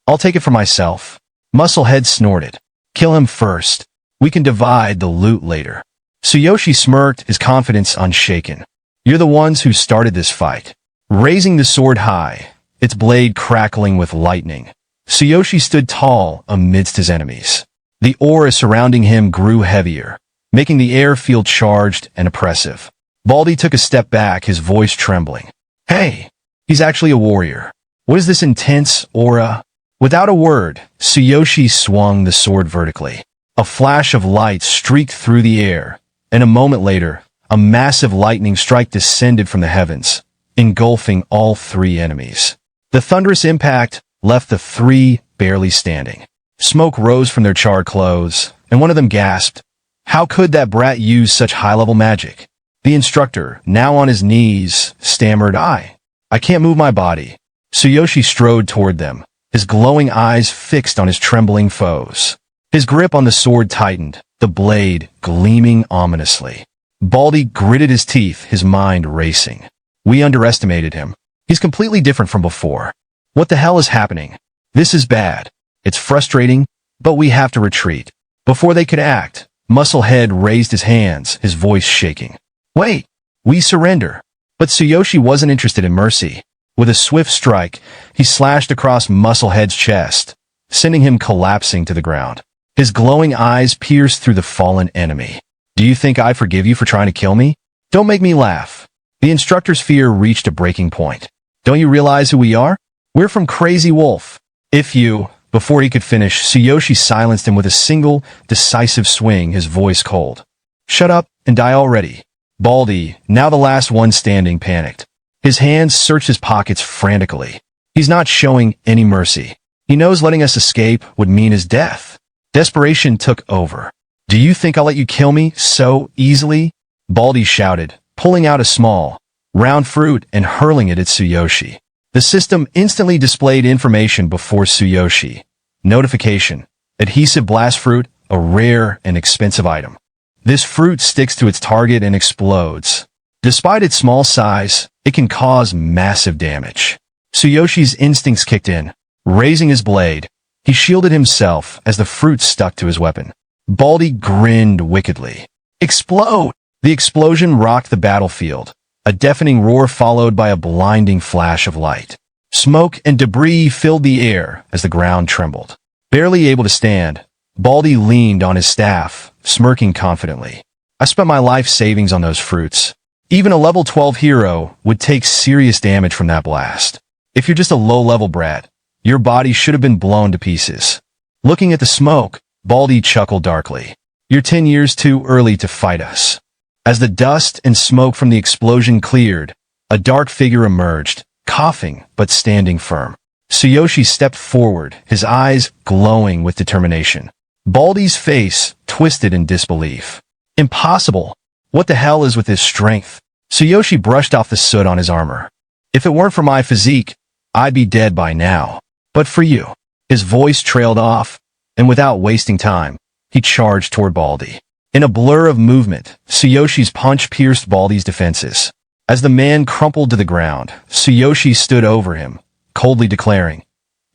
I'll take it for myself. Musclehead snorted. Kill him first. We can divide the loot later. Tsuyoshi smirked, his confidence unshaken. You're the ones who started this fight. Raising the sword high, its blade crackling with lightning, Tsuyoshi stood tall amidst his enemies. The aura surrounding him grew heavier, making the air feel charged and oppressive. Baldy took a step back, his voice trembling. Hey, he's actually a warrior. What is this intense aura? Without a word, Tsuyoshi swung the sword vertically. A flash of light streaked through the air, and a moment later, a massive lightning strike descended from the heavens, engulfing all three enemies. The thunderous impact left the three barely standing. Smoke rose from their charred clothes, and one of them gasped. How could that brat use such high-level magic? The instructor, now on his knees, stammered, I can't move my body. Tsuyoshi strode toward them, his glowing eyes fixed on his trembling foes. His grip on the sword tightened, the blade gleaming ominously. Baldy gritted his teeth, his mind racing. We underestimated him. He's completely different from before. What the hell is happening? This is bad. It's frustrating, but we have to retreat. Before they could act, Musclehead raised his hands, his voice shaking. Wait, we surrender. But Tsuyoshi wasn't interested in mercy. With a swift strike, he slashed across Musclehead's chest, sending him collapsing to the ground. His glowing eyes pierced through the fallen enemy. Do you think I forgive you for trying to kill me? Don't make me laugh. The instructor's fear reached a breaking point. Don't you realize who we are? We're from Crazy Wolf. Before he could finish, Tsuyoshi silenced him with a single, decisive swing, his voice cold. Shut up and die already. Baldy, now the last one standing, panicked. His hands searched his pockets frantically. He's not showing any mercy. He knows letting us escape would mean his death. Desperation took over. Do you think I'll let you kill me so easily? Baldy shouted, pulling out a small, round fruit and hurling it at Tsuyoshi. The system instantly displayed information before Tsuyoshi. Notification. Adhesive blast fruit, a rare and expensive item. This fruit sticks to its target and explodes. Despite its small size, it can cause massive damage. Tsuyoshi's instincts kicked in. Raising his blade, he shielded himself as the fruit stuck to his weapon. Baldy grinned wickedly. Explode! The explosion rocked the battlefield. A deafening roar followed by a blinding flash of light. Smoke and debris filled the air as the ground trembled. Barely able to stand, Baldy leaned on his staff, smirking confidently. I spent my life savings on those fruits. Even a level 12 hero would take serious damage from that blast. If you're just a low-level brat, your body should have been blown to pieces. Looking at the smoke, Baldy chuckled darkly. You're 10 years too early to fight us. As the dust and smoke from the explosion cleared, a dark figure emerged, coughing but standing firm. Tsuyoshi stepped forward, his eyes glowing with determination. Baldy's face twisted in disbelief. Impossible! What the hell is with his strength? Tsuyoshi brushed off the soot on his armor. If it weren't for my physique, I'd be dead by now. But for you. His voice trailed off, and without wasting time, he charged toward Baldy. In a blur of movement, Tsuyoshi's punch pierced Baldy's defenses. As the man crumpled to the ground, Tsuyoshi stood over him, coldly declaring,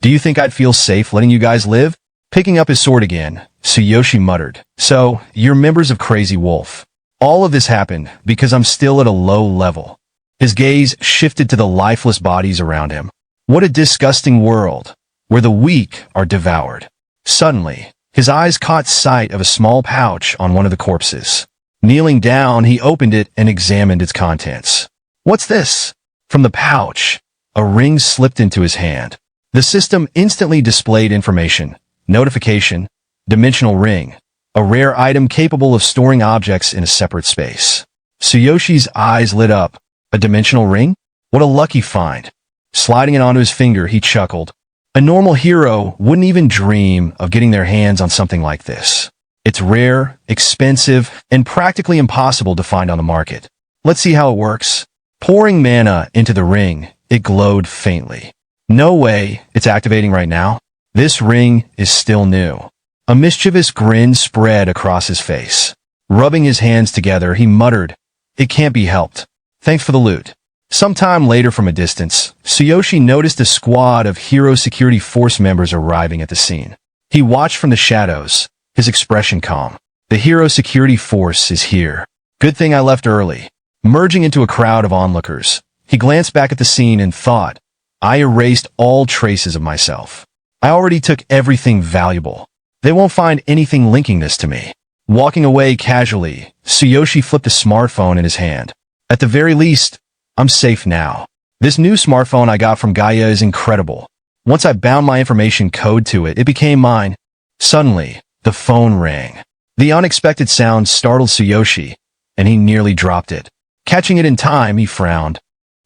Do you think I'd feel safe letting you guys live? Picking up his sword again, Tsuyoshi muttered, So, you're members of Crazy Wolf. All of this happened because I'm still at a low level. His gaze shifted to the lifeless bodies around him. What a disgusting world, where the weak are devoured. Suddenly, his eyes caught sight of a small pouch on one of the corpses. Kneeling down, he opened it and examined its contents. What's this? From the pouch, a ring slipped into his hand. The system instantly displayed information. Notification, dimensional ring, a rare item capable of storing objects in a separate space. Tsuyoshi's eyes lit up. A dimensional ring? What a lucky find. Sliding it onto his finger, he chuckled. A normal hero wouldn't even dream of getting their hands on something like this. It's rare, expensive, and practically impossible to find on the market. Let's see how it works. Pouring mana into the ring, it glowed faintly. No way, it's activating right now. This ring is still new. A mischievous grin spread across his face. Rubbing his hands together, he muttered, It can't be helped. Thanks for the loot. Sometime later from a distance, Tsuyoshi noticed a squad of Hero Security Force members arriving at the scene. He watched from the shadows, his expression calm. The Hero Security Force is here. Good thing I left early. Merging into a crowd of onlookers, he glanced back at the scene and thought, I erased all traces of myself. I already took everything valuable. They won't find anything linking this to me. Walking away casually, Tsuyoshi flipped a smartphone in his hand. At the very least, I'm safe now. This new smartphone I got from Gaia is incredible. Once I bound my information code to it, it became mine. Suddenly, the phone rang. The unexpected sound startled Tsuyoshi, and he nearly dropped it. Catching it in time, he frowned.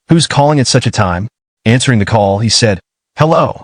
Who's calling at such a time? Answering the call, he said, Hello.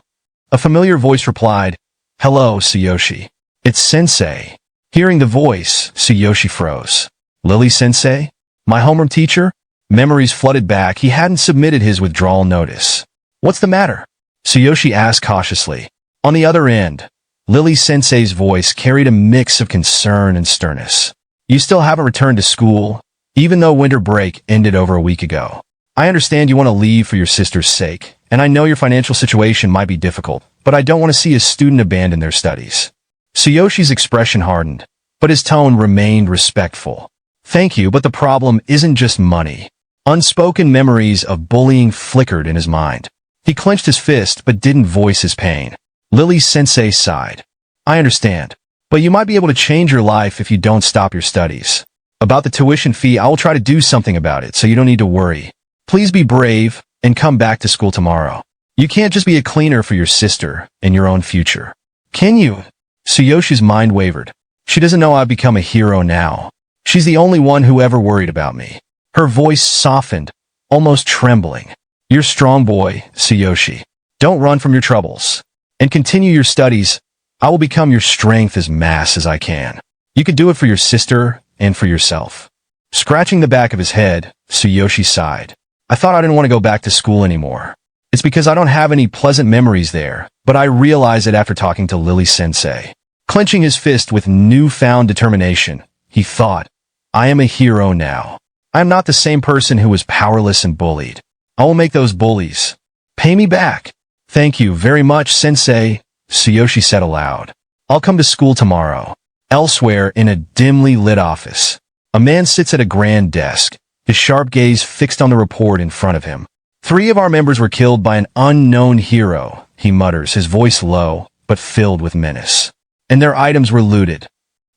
A familiar voice replied, Hello, Tsuyoshi. It's Sensei. Hearing the voice, Tsuyoshi froze. Lily-sensei? My homeroom teacher? Memories flooded back. He hadn't submitted his withdrawal notice. What's the matter? Tsuyoshi asked cautiously. On the other end, Lily-sensei's voice carried a mix of concern and sternness. You still haven't returned to school, even though winter break ended over a week ago. I understand you want to leave for your sister's sake, and I know your financial situation might be difficult, but I don't want to see a student abandon their studies. Tsuyoshi's expression hardened, but his tone remained respectful. Thank you, but the problem isn't just money. Unspoken memories of bullying flickered in his mind. He clenched his fist but didn't voice his pain. Lily-sensei sighed. I understand. but you might be able to change your life if you don't stop your studies. About the tuition fee, I will try to do something about it, so you don't need to worry. Please be brave and come back to school tomorrow. You can't just be a cleaner for your sister and your own future. Can you? Tsuyoshi's mind wavered. She doesn't know I've become a hero now. She's the only one who ever worried about me. Her voice softened, almost trembling. You're strong, boy, Tsuyoshi. Don't run from your troubles. And continue your studies. I will become your strength as mass as I can. You can do it for your sister and for yourself. Scratching the back of his head, Tsuyoshi sighed. I thought I didn't want to go back to school anymore. It's because I don't have any pleasant memories there, but I realize it after talking to Lily-sensei. Clenching his fist with newfound determination, he thought, I am a hero now. I am not the same person who was powerless and bullied. I will make those bullies pay me back. Thank you very much, sensei, Tsuyoshi said aloud. I'll come to school tomorrow. Elsewhere, in a dimly lit office, a man sits at a grand desk, his sharp gaze fixed on the report in front of him. 3 of our members were killed by an unknown hero, he mutters, his voice low, but filled with menace. And their items were looted.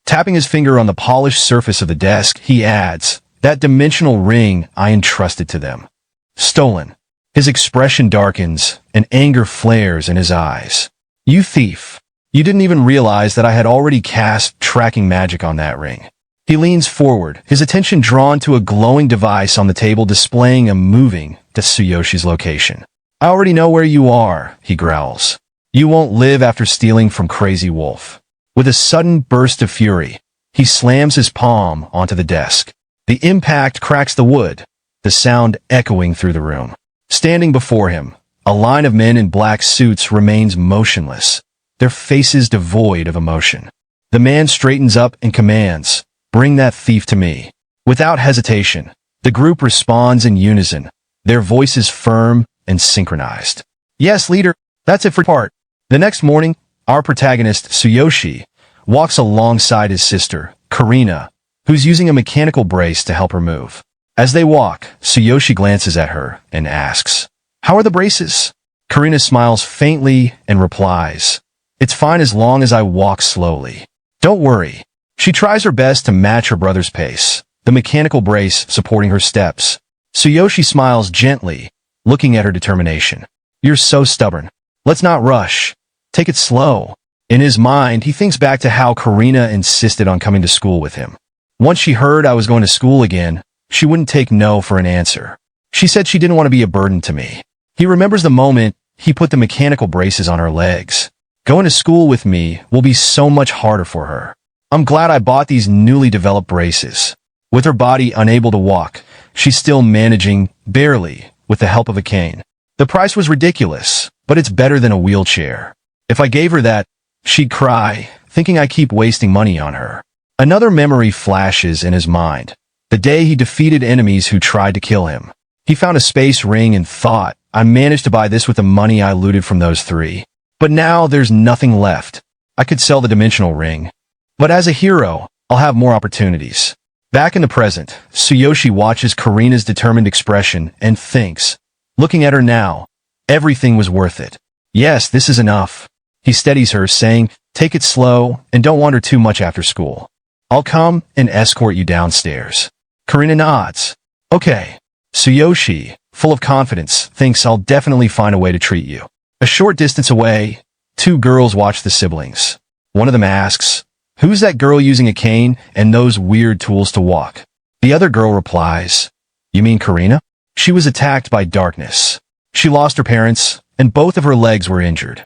Tapping his finger on the polished surface of the desk, he adds, that dimensional ring I entrusted to them. Stolen. His expression darkens, and anger flares in his eyes. You thief. You didn't even realize that I had already cast tracking magic on that ring. He leans forward, his attention drawn to a glowing device on the table displaying a moving to Tsuyoshi's location. I already know where you are, he growls. You won't live after stealing from Crazy Wolf. With a sudden burst of fury, he slams his palm onto the desk. The impact cracks the wood, the sound echoing through the room. Standing before him, a line of men in black suits remains motionless, their faces devoid of emotion. The man straightens up and commands, bring that thief to me. Without hesitation, the group responds in unison, their voices firm and synchronized. Yes, leader, that's it for part. The next morning, our protagonist, Tsuyoshi, walks alongside his sister, Karina, who's using a mechanical brace to help her move. As they walk, Tsuyoshi glances at her and asks, how are the braces? Karina smiles faintly and replies, it's fine as long as I walk slowly. Don't worry. She tries her best to match her brother's pace, the mechanical brace supporting her steps. Tsuyoshi smiles gently, looking at her determination. You're so stubborn. Let's not rush. Take it slow. In his mind, he thinks back to how Karina insisted on coming to school with him. Once she heard I was going to school again, she wouldn't take no for an answer. She said she didn't want to be a burden to me. He remembers the moment he put the mechanical braces on her legs. Going to school with me will be so much harder for her. I'm glad I bought these newly developed braces. With her body unable to walk, she's still managing, barely, with the help of a cane. The price was ridiculous, but it's better than a wheelchair. If I gave her that, she'd cry, thinking I keep wasting money on her. Another memory flashes in his mind. The day he defeated enemies who tried to kill him. He found a space ring and thought, I managed to buy this with the money I looted from those 3. But now there's nothing left. I could sell the dimensional ring. But as a hero, I'll have more opportunities. Back in the present, Tsuyoshi watches Karina's determined expression and thinks, looking at her now, everything was worth it. Yes, this is enough. He steadies her, saying, take it slow and don't wander too much after school. I'll come and escort you downstairs. Karina nods. Okay. Tsuyoshi, full of confidence, thinks I'll definitely find a way to treat you. A short distance away, 2 girls watch the siblings. One of them asks, who's that girl using a cane and those weird tools to walk? The other girl replies, you mean Karina? She was attacked by darkness. She lost her parents, and both of her legs were injured.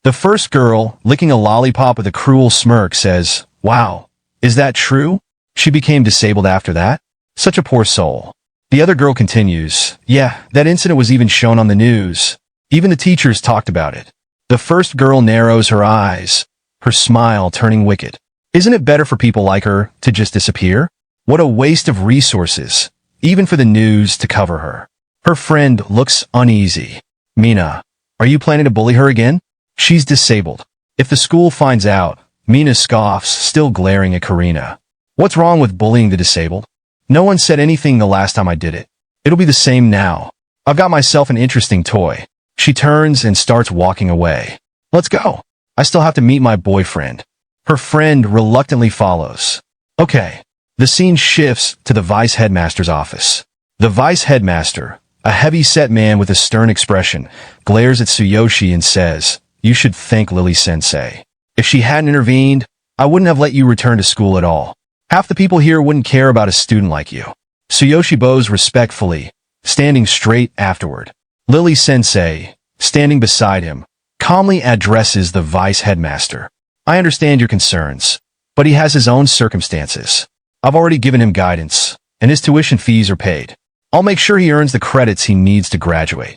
The first girl, licking a lollipop with a cruel smirk, says, wow, is that true? She became disabled after that? Such a poor soul. The other girl continues, yeah, that incident was even shown on the news. Even the teachers talked about it. The first girl narrows her eyes, her smile turning wicked. Isn't it better for people like her to just disappear? What a waste of resources, even for the news to cover her. Her friend looks uneasy. Mina, are you planning to bully her again? She's disabled. If the school finds out, Mina scoffs, still glaring at Karina. What's wrong with bullying the disabled? No one said anything the last time I did it. It'll be the same now. I've got myself an interesting toy. She turns and starts walking away. Let's go. I still have to meet my boyfriend. Her friend reluctantly follows. Okay. The scene shifts to the vice headmaster's office. The vice headmaster, a heavy-set man with a stern expression, glares at Tsuyoshi and says, "You should thank Lily-sensei. If she hadn't intervened, I wouldn't have let you return to school at all. Half the people here wouldn't care about a student like you." Tsuyoshi bows respectfully, standing straight afterward. Lily-sensei, standing beside him, calmly addresses the vice headmaster. "I understand your concerns, but he has his own circumstances. I've already given him guidance, and his tuition fees are paid. I'll make sure he earns the credits he needs to graduate."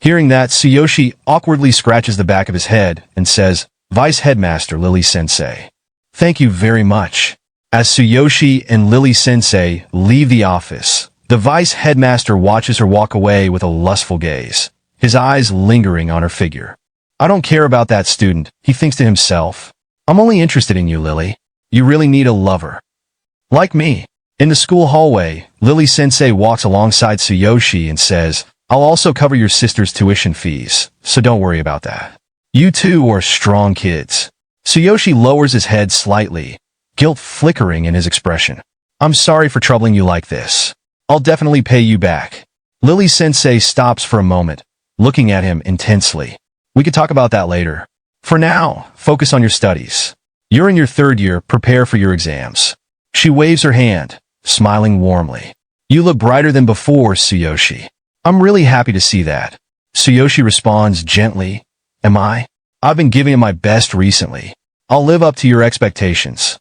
Hearing that, Tsuyoshi awkwardly scratches the back of his head and says, "Vice Headmaster Lily-sensei, thank you very much." As Tsuyoshi and Lily-sensei leave the office, the vice headmaster watches her walk away with a lustful gaze, his eyes lingering on her figure. "I don't care about that student," he thinks to himself. "I'm only interested in you, Lily. You really need a lover like me." In the school hallway, Lily-sensei walks alongside Tsuyoshi and says, "I'll also cover your sister's tuition fees, so don't worry about that. You two are strong kids." Tsuyoshi lowers his head slightly, guilt flickering in his expression. "I'm sorry for troubling you like this. I'll definitely pay you back." Lily-sensei stops for a moment, looking at him intensely. "We could talk about that later. For now, focus on your studies. You're in your third year, prepare for your exams." She waves her hand, smiling warmly. "You look brighter than before, Tsuyoshi. I'm really happy to see that." Tsuyoshi responds gently, "Am I? I've been giving it my best recently. I'll live up to your expectations."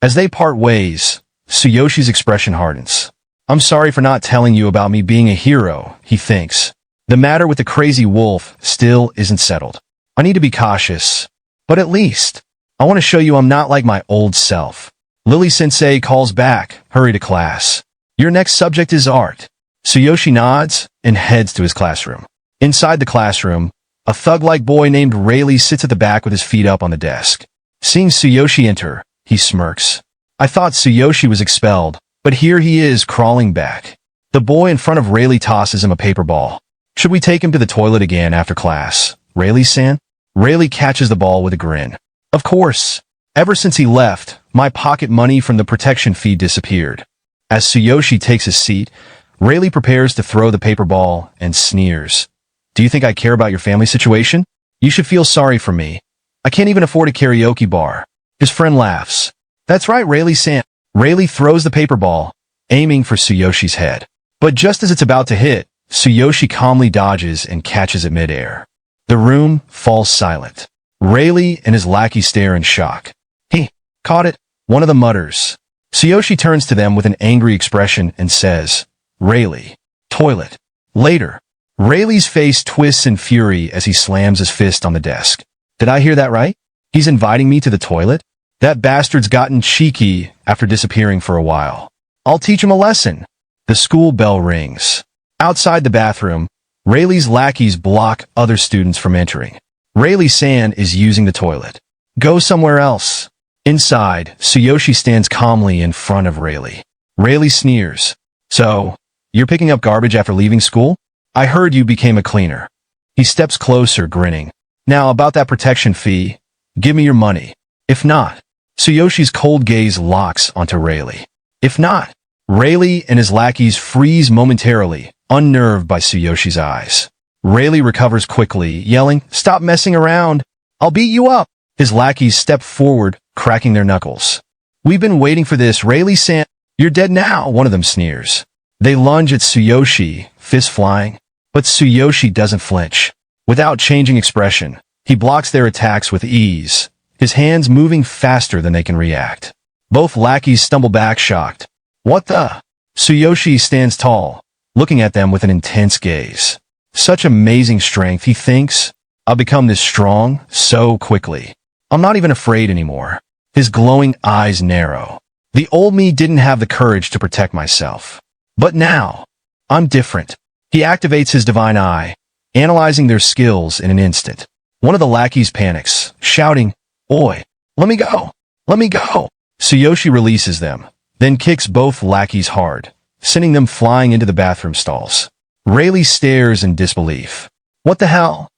As they part ways, Tsuyoshi's expression hardens. "I'm sorry for not telling you about me being a hero," he thinks. "The matter with the crazy wolf still isn't settled. I need to be cautious, but at least I want to show you I'm not like my old self." Lily-sensei calls back, "Hurry to class. Your next subject is art." Tsuyoshi nods and heads to his classroom. Inside the classroom, a thug-like boy named Rayleigh sits at the back with his feet up on the desk. Seeing Tsuyoshi enter, he smirks. "I thought Tsuyoshi was expelled, but here he is crawling back." The boy in front of Rayleigh tosses him a paper ball. "Should we take him to the toilet again after class, Rayleigh-san?" Rayleigh catches the ball with a grin. "Of course. Ever since he left, my pocket money from the protection fee disappeared." As Tsuyoshi takes his seat, Rayleigh prepares to throw the paper ball and sneers. "Do you think I care about your family situation? You should feel sorry for me. I can't even afford a karaoke bar." His friend laughs. "That's right, Rayleigh-san." Rayleigh throws the paper ball, aiming for Tsuyoshi's head. But just as it's about to hit, Tsuyoshi calmly dodges and catches it midair. The room falls silent. Rayleigh and his lackey stare in shock. "He caught it," one of them mutters. Tsuyoshi turns to them with an angry expression and says, "Rayleigh, toilet. Later." Rayleigh's face twists in fury as he slams his fist on the desk. "Did I hear that right? He's inviting me to the toilet? That bastard's gotten cheeky after disappearing for a while. I'll teach him a lesson." The school bell rings. Outside the bathroom, Rayleigh's lackeys block other students from entering. Rayleigh-san is using the toilet. "Go somewhere else." Inside, Tsuyoshi stands calmly in front of Rayleigh. Rayleigh sneers. "So, you're picking up garbage after leaving school? I heard you became a cleaner." He steps closer, grinning. "Now, about that protection fee, give me your money. If not..." Tsuyoshi's cold gaze locks onto Rayleigh. "If not..." Rayleigh and his lackeys freeze momentarily, unnerved by Tsuyoshi's eyes. Rayleigh recovers quickly, yelling, "Stop messing around! I'll beat you up!" His lackeys step forward, cracking their knuckles. "We've been waiting for this, Rayleigh-san. You're dead now," one of them sneers. They lunge at Tsuyoshi, fists flying. But Tsuyoshi doesn't flinch. Without changing expression, he blocks their attacks with ease, his hands moving faster than they can react. Both lackeys stumble back, shocked. "What the?" Tsuyoshi stands tall, looking at them with an intense gaze. Such amazing strength, he thinks. I'll become this strong so quickly. I'm not even afraid anymore. His glowing eyes narrow. The old me didn't have the courage to protect myself. But now, I'm different. He activates his divine eye, analyzing their skills in an instant. One of the lackeys panics, shouting, "Oi, let me go! Let me go!" Tsuyoshi releases them, then kicks both lackeys hard, sending them flying into the bathroom stalls. Rayleigh stares in disbelief. What the hell?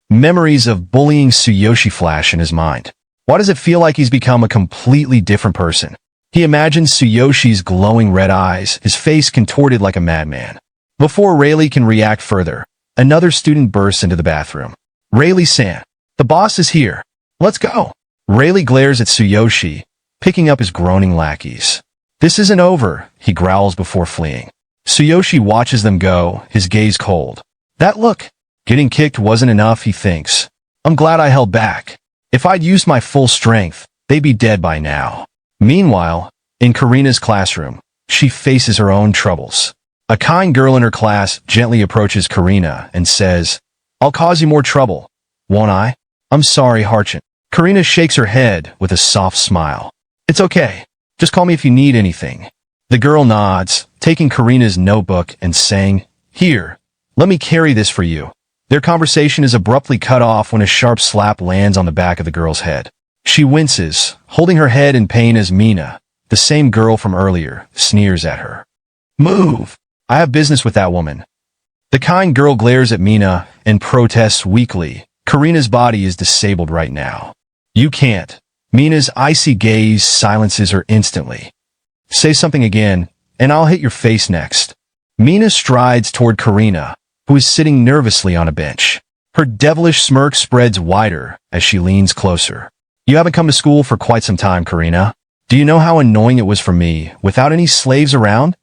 Memories of bullying Tsuyoshi flash in his mind. Why does it feel like he's become a completely different person? He imagines Tsuyoshi's glowing red eyes, his face contorted like a madman. Before Rayleigh can react further, another student bursts into the bathroom. Rayleigh-san, the boss is here. Let's go. Rayleigh glares at Tsuyoshi, picking up his groaning lackeys. This isn't over, he growls before fleeing. Tsuyoshi watches them go, his gaze cold. That look. Getting kicked wasn't enough, he thinks. I'm glad I held back. If I'd used my full strength, they'd be dead by now. Meanwhile, in Karina's classroom, she faces her own troubles. A kind girl in her class gently approaches Karina and says, I'll cause you more trouble, won't I? I'm sorry, Harchin. Karina shakes her head with a soft smile. It's okay. Just call me if you need anything. The girl nods, taking Karina's notebook and saying, Here, let me carry this for you. Their conversation is abruptly cut off when a sharp slap lands on the back of the girl's head. She winces, holding her head in pain as Mina, the same girl from earlier, sneers at her. Move! I have business with that woman. The kind girl glares at Mina and protests weakly. Karina's body is disabled right now. You can't. Mina's icy gaze silences her instantly. Say something again, and I'll hit your face next. Mina strides toward Karina, who is sitting nervously on a bench. Her devilish smirk spreads wider as she leans closer. You haven't come to school for quite some time, Karina. Do you know how annoying it was for me without any slaves around?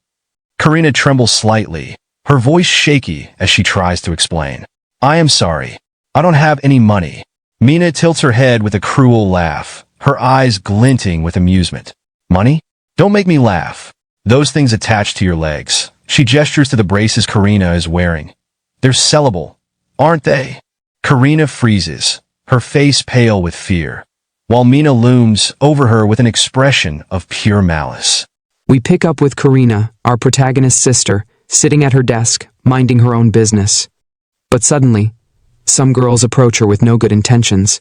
Karina trembles slightly, her voice shaky as she tries to explain. I am sorry. I don't have any money. Mina tilts her head with a cruel laugh, her eyes glinting with amusement. Money? Don't make me laugh. Those things attached to your legs. She gestures to the braces Karina is wearing. They're sellable, aren't they? Karina freezes, her face pale with fear, while Mina looms over her with an expression of pure malice. We pick up with Karina, our protagonist's sister, sitting at her desk, minding her own business. But suddenly, some girls approach her with no good intentions.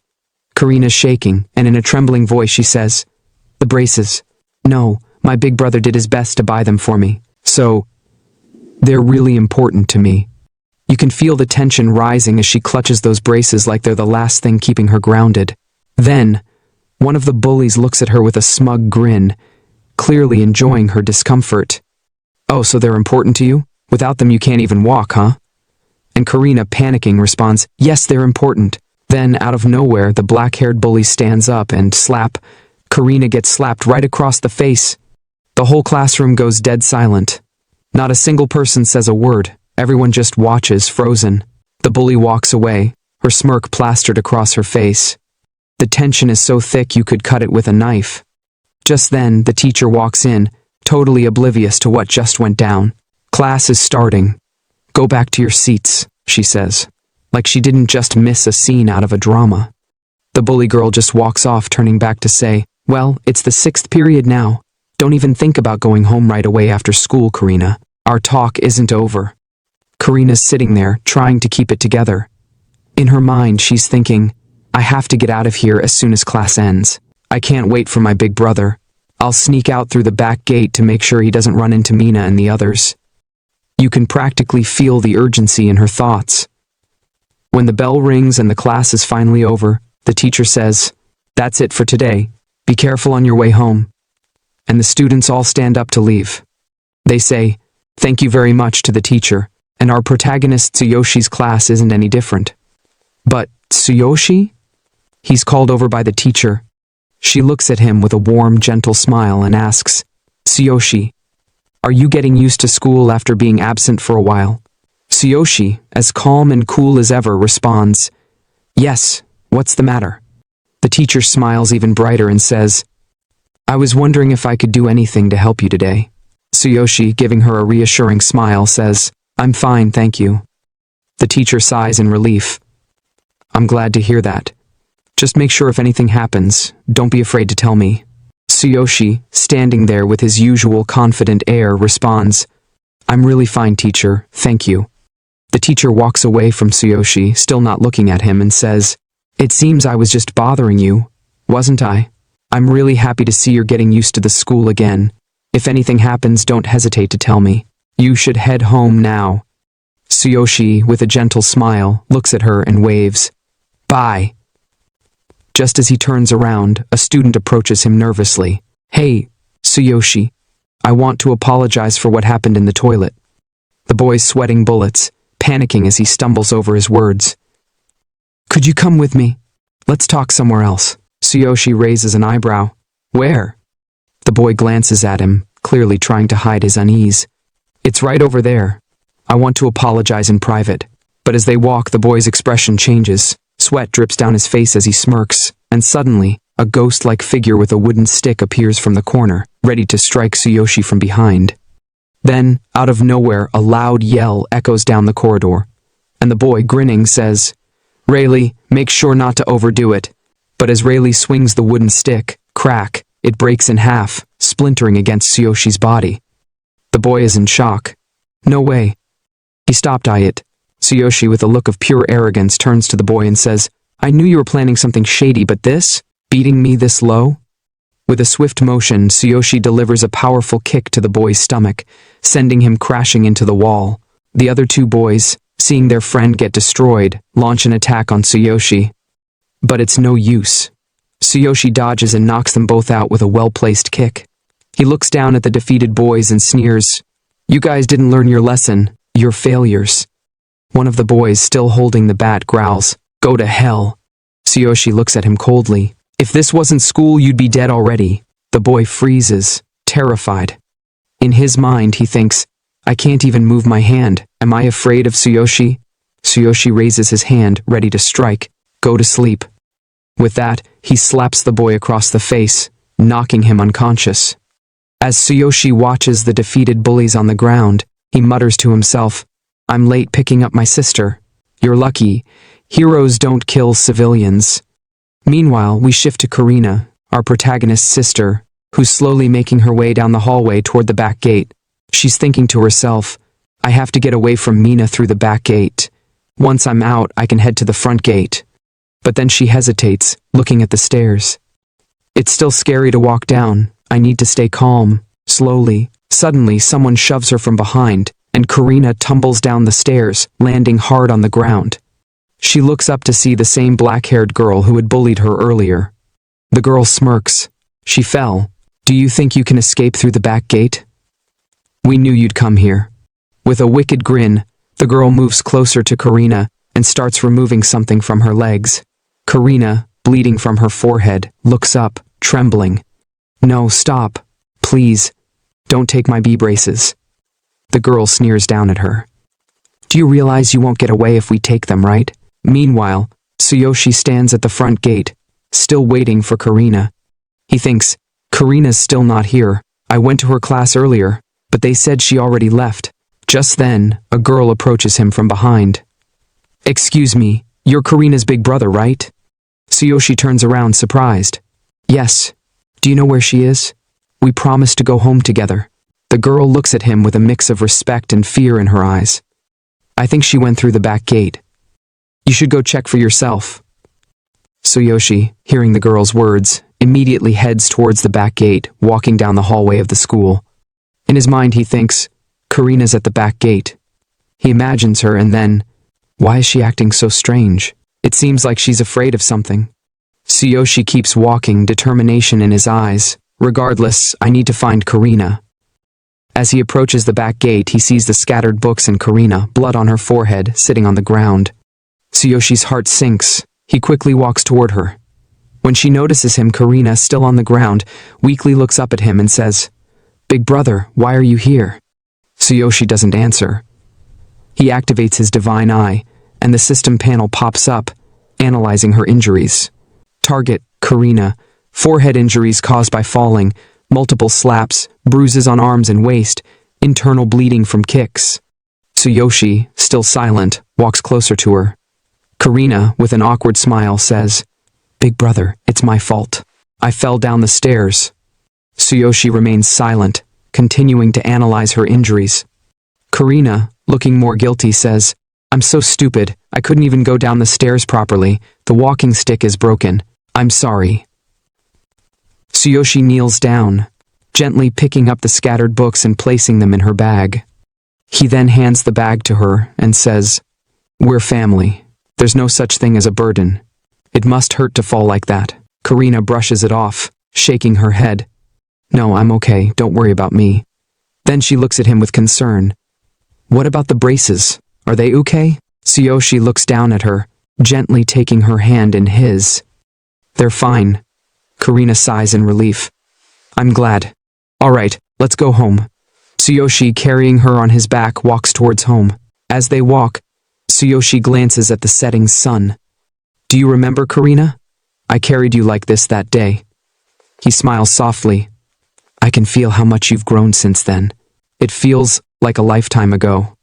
Karina's shaking, and in a trembling voice she says, The braces. No, my big brother did his best to buy them for me. So, they're really important to me. You can feel the tension rising as she clutches those braces like they're the last thing keeping her grounded. Then, one of the bullies looks at her with a smug grin, clearly enjoying her discomfort. Oh, so they're important to you? Without them you can't even walk, huh? And Karina, panicking, responds, Yes, they're important. Then, out of nowhere, the black-haired bully stands up and slap. Karina gets slapped right across the face. The whole classroom goes dead silent. Not a single person says a word. Everyone just watches, frozen. The bully walks away, her smirk plastered across her face. The tension is so thick you could cut it with a knife. Just then, the teacher walks in, totally oblivious to what just went down. Class is starting. Go back to your seats, she says, like she didn't just miss a scene out of a drama. The bully girl just walks off, turning back to say, Well, it's the 6th period now. Don't even think about going home right away after school, Karina. Our talk isn't over. Karina's sitting there, trying to keep it together. In her mind, she's thinking, I have to get out of here as soon as class ends. I can't wait for my big brother. I'll sneak out through the back gate to make sure he doesn't run into Mina and the others. You can practically feel the urgency in her thoughts. When the bell rings and the class is finally over, the teacher says, That's it for today. Be careful on your way home. And the students all stand up to leave. They say, Thank you very much to the teacher, and our protagonist Tsuyoshi's class isn't any different. But Tsuyoshi? He's called over by the teacher. She looks at him with a warm, gentle smile and asks, Tsuyoshi, are you getting used to school after being absent for a while? Tsuyoshi, as calm and cool as ever, responds, Yes, what's the matter? The teacher smiles even brighter and says, I was wondering if I could do anything to help you today. Tsuyoshi, giving her a reassuring smile, says, I'm fine, thank you. The teacher sighs in relief. I'm glad to hear that. Just make sure if anything happens, don't be afraid to tell me. Tsuyoshi, standing there with his usual confident air, responds, I'm really fine, teacher, thank you. The teacher walks away from Tsuyoshi, still not looking at him, and says, It seems I was just bothering you, wasn't I? I'm really happy to see you're getting used to the school again. If anything happens, don't hesitate to tell me. You should head home now. Tsuyoshi, with a gentle smile, looks at her and waves. Bye. Just as he turns around, a student approaches him nervously. "Hey, Tsuyoshi, I want to apologize for what happened in the toilet." The boy's sweating bullets, panicking as he stumbles over his words. "Could you come with me? Let's talk somewhere else." Tsuyoshi raises an eyebrow. "Where?" The boy glances at him, clearly trying to hide his unease. "It's right over there. I want to apologize in private." But as they walk, the boy's expression changes. Sweat drips down his face as he smirks, and suddenly, a ghost-like figure with a wooden stick appears from the corner, ready to strike Tsuyoshi from behind. Then, out of nowhere, a loud yell echoes down the corridor, and the boy, grinning, says, "Rayleigh, make sure not to overdo it." But as Rayleigh swings the wooden stick, crack, it breaks in half, splintering against Tsuyoshi's body. The boy is in shock. "No way." He stopped it. Tsuyoshi, with a look of pure arrogance, turns to the boy and says, "I knew you were planning something shady, but this? Beating me this low?" With a swift motion, Tsuyoshi delivers a powerful kick to the boy's stomach, sending him crashing into the wall. The other two boys, seeing their friend get destroyed, launch an attack on Tsuyoshi. But it's no use. Tsuyoshi dodges and knocks them both out with a well-placed kick. He looks down at the defeated boys and sneers, "You guys didn't learn your lesson. You're failures." One of the boys, still holding the bat, growls, "Go to hell." Tsuyoshi looks at him coldly. "If this wasn't school, you'd be dead already." The boy freezes, terrified. In his mind, he thinks, "I can't even move my hand. Am I afraid of Tsuyoshi?" Tsuyoshi raises his hand, ready to strike. "Go to sleep." With that, he slaps the boy across the face, knocking him unconscious. As Tsuyoshi watches the defeated bullies on the ground, he mutters to himself, "I'm late picking up my sister. You're lucky. Heroes don't kill civilians." Meanwhile, we shift to Karina, our protagonist's sister, who's slowly making her way down the hallway toward the back gate. She's thinking to herself, "I have to get away from Mina through the back gate. Once I'm out, I can head to the front gate." But then she hesitates, looking at the stairs. "It's still scary to walk down. I need to stay calm." Slowly, suddenly someone shoves her from behind, and Karina tumbles down the stairs, landing hard on the ground. She looks up to see the same black-haired girl who had bullied her earlier. The girl smirks. "She fell. Do you think you can escape through the back gate? We knew you'd come here." With a wicked grin, the girl moves closer to Karina and starts removing something from her legs. Karina, bleeding from her forehead, looks up, trembling. "No, stop. Please. Don't take my B-braces." The girl sneers down at her. "Do you realize you won't get away if we take them, right?" Meanwhile, Tsuyoshi stands at the front gate, still waiting for Karina. He thinks, "Karina's still not here. I went to her class earlier, but they said she already left." Just then, a girl approaches him from behind. "Excuse me, you're Karina's big brother, right?" Tsuyoshi turns around, surprised. "Yes. Do you know where she is? We promised to go home together." The girl looks at him with a mix of respect and fear in her eyes. "I think she went through the back gate. You should go check for yourself." Tsuyoshi, hearing the girl's words, immediately heads towards the back gate, walking down the hallway of the school. In his mind, he thinks, Karina's at the back gate. He imagines her and then, why is she acting so strange? It seems like she's afraid of something. Tsuyoshi keeps walking, determination in his eyes. Regardless, I need to find Karina. As he approaches the back gate, he sees the scattered books and Karina, blood on her forehead, sitting on the ground. Tsuyoshi's heart sinks. He quickly walks toward her. When she notices him, Karina, still on the ground, weakly looks up at him and says, "Big brother, why are you here?" Tsuyoshi doesn't answer. He activates his divine eye, and the system panel pops up, analyzing her injuries. Target, Karina. Forehead injuries caused by falling, multiple slaps, bruises on arms and waist, internal bleeding from kicks. Tsuyoshi, still silent, walks closer to her. Karina, with an awkward smile, says, "Big brother, it's my fault. I fell down the stairs." Tsuyoshi remains silent, continuing to analyze her injuries. Karina, looking more guilty, says, "I'm so stupid. I couldn't even go down the stairs properly. The walking stick is broken. I'm sorry." Tsuyoshi kneels down, gently picking up the scattered books and placing them in her bag. He then hands the bag to her and says, "We're family. There's no such thing as a burden." It must hurt to fall like that. Karina brushes it off, shaking her head. No, I'm okay, don't worry about me. Then she looks at him with concern. What about the braces? Are they okay? Tsuyoshi looks down at her, gently taking her hand in his. They're fine. Karina sighs in relief. I'm glad. All right, let's go home. Tsuyoshi, carrying her on his back, walks towards home. As they walk, Tsuyoshi glances at the setting sun. Do you remember, Karina? I carried you like this that day. He smiles softly. I can feel how much you've grown since then. It feels like a lifetime ago.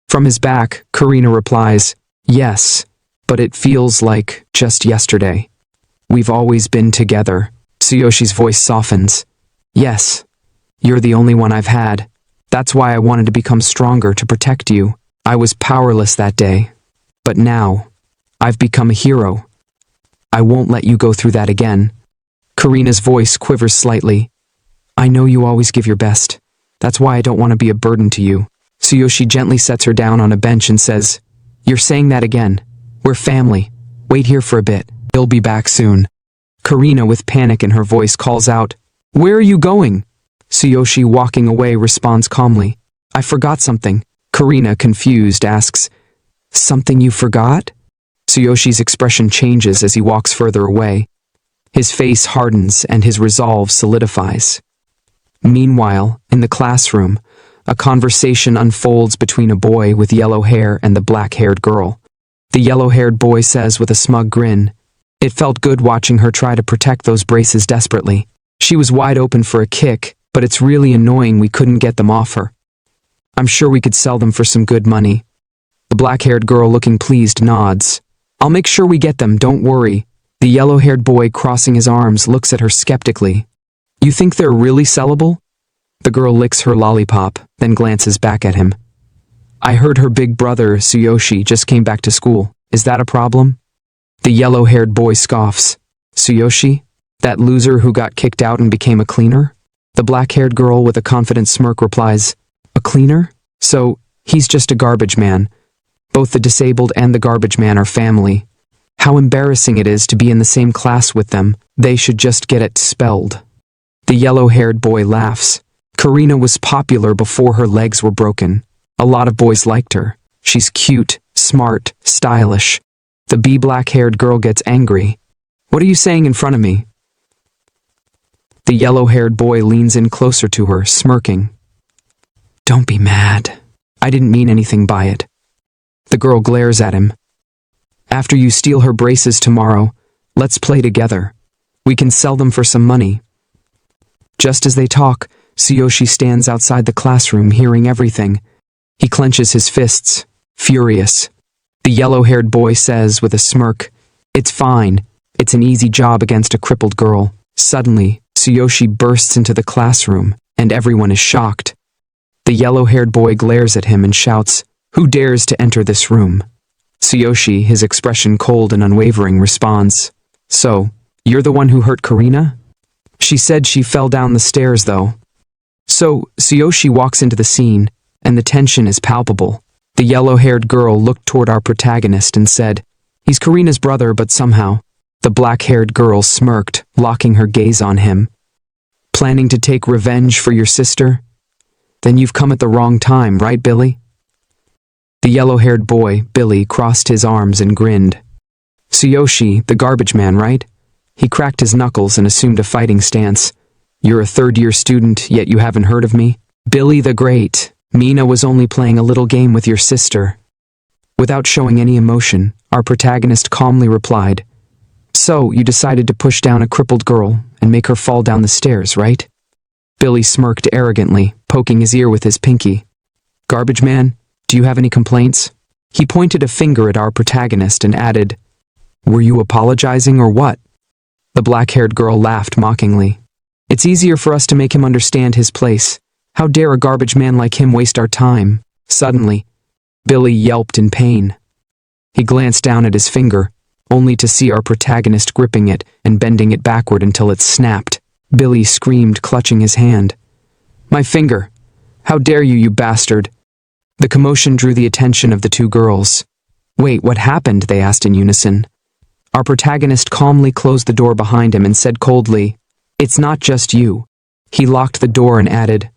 From his back, Karina replies, yes, but it feels like just yesterday. We've always been together. Tsuyoshi's voice softens. Yes, you're the only one I've had. That's why I wanted to become stronger to protect you. I was powerless that day. But now, I've become a hero. I won't let you go through that again. Karina's voice quivers slightly. I know you always give your best. That's why I don't want to be a burden to you. Tsuyoshi gently sets her down on a bench and says, You're saying that again. We're family. Wait here for a bit. He'll be back soon. Karina, with panic in her voice, calls out, Where are you going? Tsuyoshi, walking away, responds calmly, I forgot something. Karina, confused, asks, Something you forgot? Tsuyoshi's expression changes as he walks further away. His face hardens and his resolve solidifies. Meanwhile, in the classroom, a conversation unfolds between a boy with yellow hair and the black-haired girl. The yellow-haired boy says with a smug grin, It felt good watching her try to protect those braces desperately. She was wide open for a kick, but it's really annoying we couldn't get them off her. I'm sure we could sell them for some good money. The black-haired girl, looking pleased, nods. I'll make sure we get them, don't worry. The yellow-haired boy, crossing his arms, looks at her skeptically. You think they're really sellable? The girl licks her lollipop, then glances back at him. I heard her big brother, Tsuyoshi, just came back to school. Is that a problem? The yellow-haired boy scoffs. Tsuyoshi? That loser who got kicked out and became a cleaner? The black-haired girl, with a confident smirk, replies, A cleaner? So, he's just a garbage man. Both the disabled and the garbage man are family. How embarrassing it is to be in the same class with them. They should just get expelled. The yellow-haired boy laughs. Karina was popular before her legs were broken. A lot of boys liked her. She's cute, smart, stylish. The black-haired girl gets angry. What are you saying in front of me? The yellow-haired boy leans in closer to her, smirking. Don't be mad. I didn't mean anything by it. The girl glares at him. After you steal her braces tomorrow, let's play together. We can sell them for some money. Just as they talk, Tsuyoshi stands outside the classroom, hearing everything. He clenches his fists, furious. The yellow-haired boy says with a smirk, It's fine. It's an easy job against a crippled girl. Suddenly, Tsuyoshi bursts into the classroom, and everyone is shocked. The yellow-haired boy glares at him and shouts, Who dares to enter this room? Tsuyoshi, his expression cold and unwavering, responds, So, you're the one who hurt Karina? She said she fell down the stairs, though. So, Tsuyoshi walks into the scene, and the tension is palpable. The yellow-haired girl looked toward our protagonist and said, He's Karina's brother, but somehow. The black-haired girl smirked, locking her gaze on him. Planning to take revenge for your sister? Then you've come at the wrong time, right, Billy? The yellow-haired boy, Billy, crossed his arms and grinned. Tsuyoshi, the garbage man, right? He cracked his knuckles and assumed a fighting stance. You're a third-year student, yet you haven't heard of me? Billy the Great. Mina was only playing a little game with your sister. Without showing any emotion, our protagonist calmly replied, So, you decided to push down a crippled girl and make her fall down the stairs, right? Billy smirked arrogantly, poking his ear with his pinky. Garbage man, do you have any complaints? He pointed a finger at our protagonist and added, Were you apologizing or what? The black-haired girl laughed mockingly. It's easier for us to make him understand his place. How dare a garbage man like him waste our time? Suddenly, Billy yelped in pain. He glanced down at his finger, only to see our protagonist gripping it and bending it backward until it snapped. Billy screamed, clutching his hand. My finger! How dare you, you bastard! The commotion drew the attention of the two girls. Wait, what happened? They asked in unison. Our protagonist calmly closed the door behind him and said coldly, "It's not just you." He locked the door and added,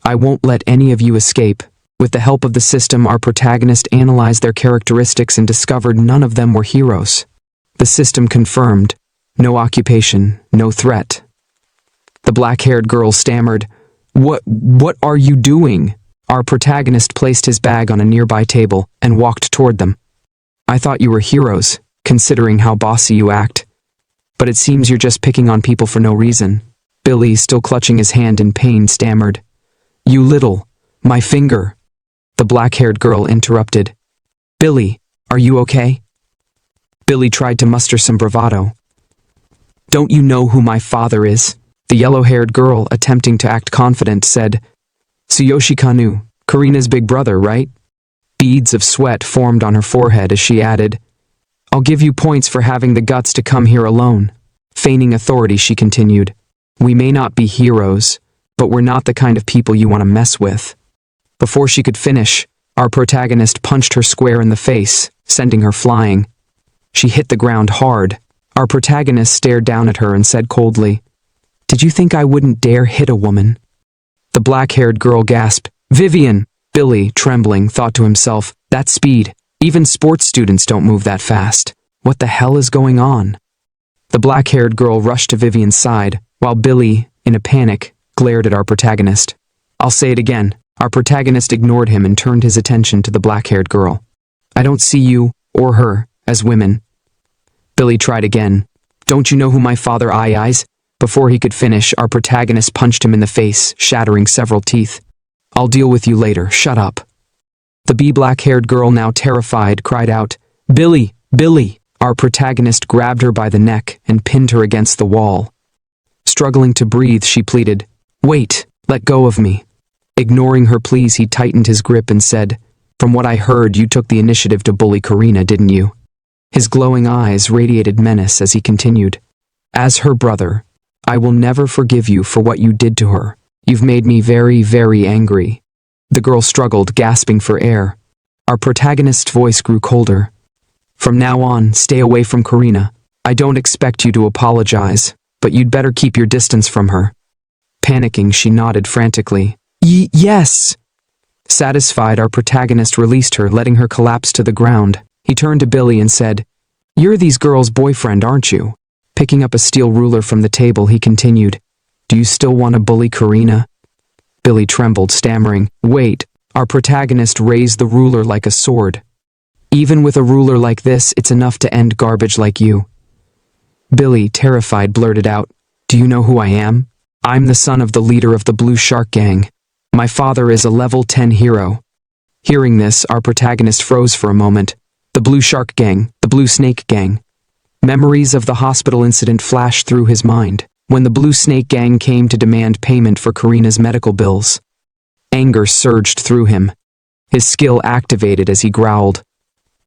"I won't let any of you escape." With the help of the system, our protagonist analyzed their characteristics and discovered none of them were heroes. The system confirmed, no occupation, no threat. The black-haired girl stammered, What are you doing?" Our protagonist placed his bag on a nearby table and walked toward them. "I thought you were heroes, considering how bossy you act. But it seems you're just picking on people for no reason." Billy, still clutching his hand in pain, stammered, "You little, my finger." The black-haired girl interrupted. "Billy, are you okay?" Billy tried to muster some bravado. "Don't you know who my father is?" The yellow-haired girl, attempting to act confident, said, "Tsuyoshi Kanu, Karina's big brother, right?" Beads of sweat formed on her forehead as she added, "I'll give you points for having the guts to come here alone." Feigning authority, she continued, "We may not be heroes, but we're not the kind of people you want to mess with." Before she could finish, our protagonist punched her square in the face, sending her flying. She hit the ground hard. Our protagonist stared down at her and said coldly, "Did you think I wouldn't dare hit a woman?" The black-haired girl gasped, "Vivian!" Billy, trembling, thought to himself, "That speed. Even sports students don't move that fast. What the hell is going on?" The black-haired girl rushed to Vivian's side, while Billy, in a panic, glared at our protagonist. I'll say it again. Our protagonist ignored him and turned his attention to the black-haired girl. "I don't see you, or her, as women." Billy tried again. "Don't you know who my father is?" Before he could finish, our protagonist punched him in the face, shattering several teeth. "I'll deal with you later, shut up." The black-haired girl, now terrified, cried out, "Billy! Billy!" Our protagonist grabbed her by the neck and pinned her against the wall. Struggling to breathe, she pleaded, "Wait, let go of me." Ignoring her pleas, he tightened his grip and said, "From what I heard, you took the initiative to bully Karina, didn't you?" His glowing eyes radiated menace as he continued, "As her brother, I will never forgive you for what you did to her. You've made me very, very angry." The girl struggled, gasping for air. Our protagonist's voice grew colder. "From now on, stay away from Karina. I don't expect you to apologize, but you'd better keep your distance from her." Panicking, she nodded frantically. Yes!" Satisfied, our protagonist released her, letting her collapse to the ground. He turned to Billy and said, "You're these girls' boyfriend, aren't you?" Picking up a steel ruler from the table, he continued, "Do you still want to bully Karina?" Billy trembled, stammering, "Wait." Our protagonist raised the ruler like a sword. "Even with a ruler like this, it's enough to end garbage like you." Billy, terrified, blurted out, "Do you know who I am? I'm the son of the leader of the Blue Shark Gang. My father is a level 10 hero." Hearing this, our protagonist froze for a moment. The Blue Shark Gang, the Blue Snake Gang. Memories of the hospital incident flashed through his mind, when the Blue Snake Gang came to demand payment for Karina's medical bills. Anger surged through him. His skill activated as he growled,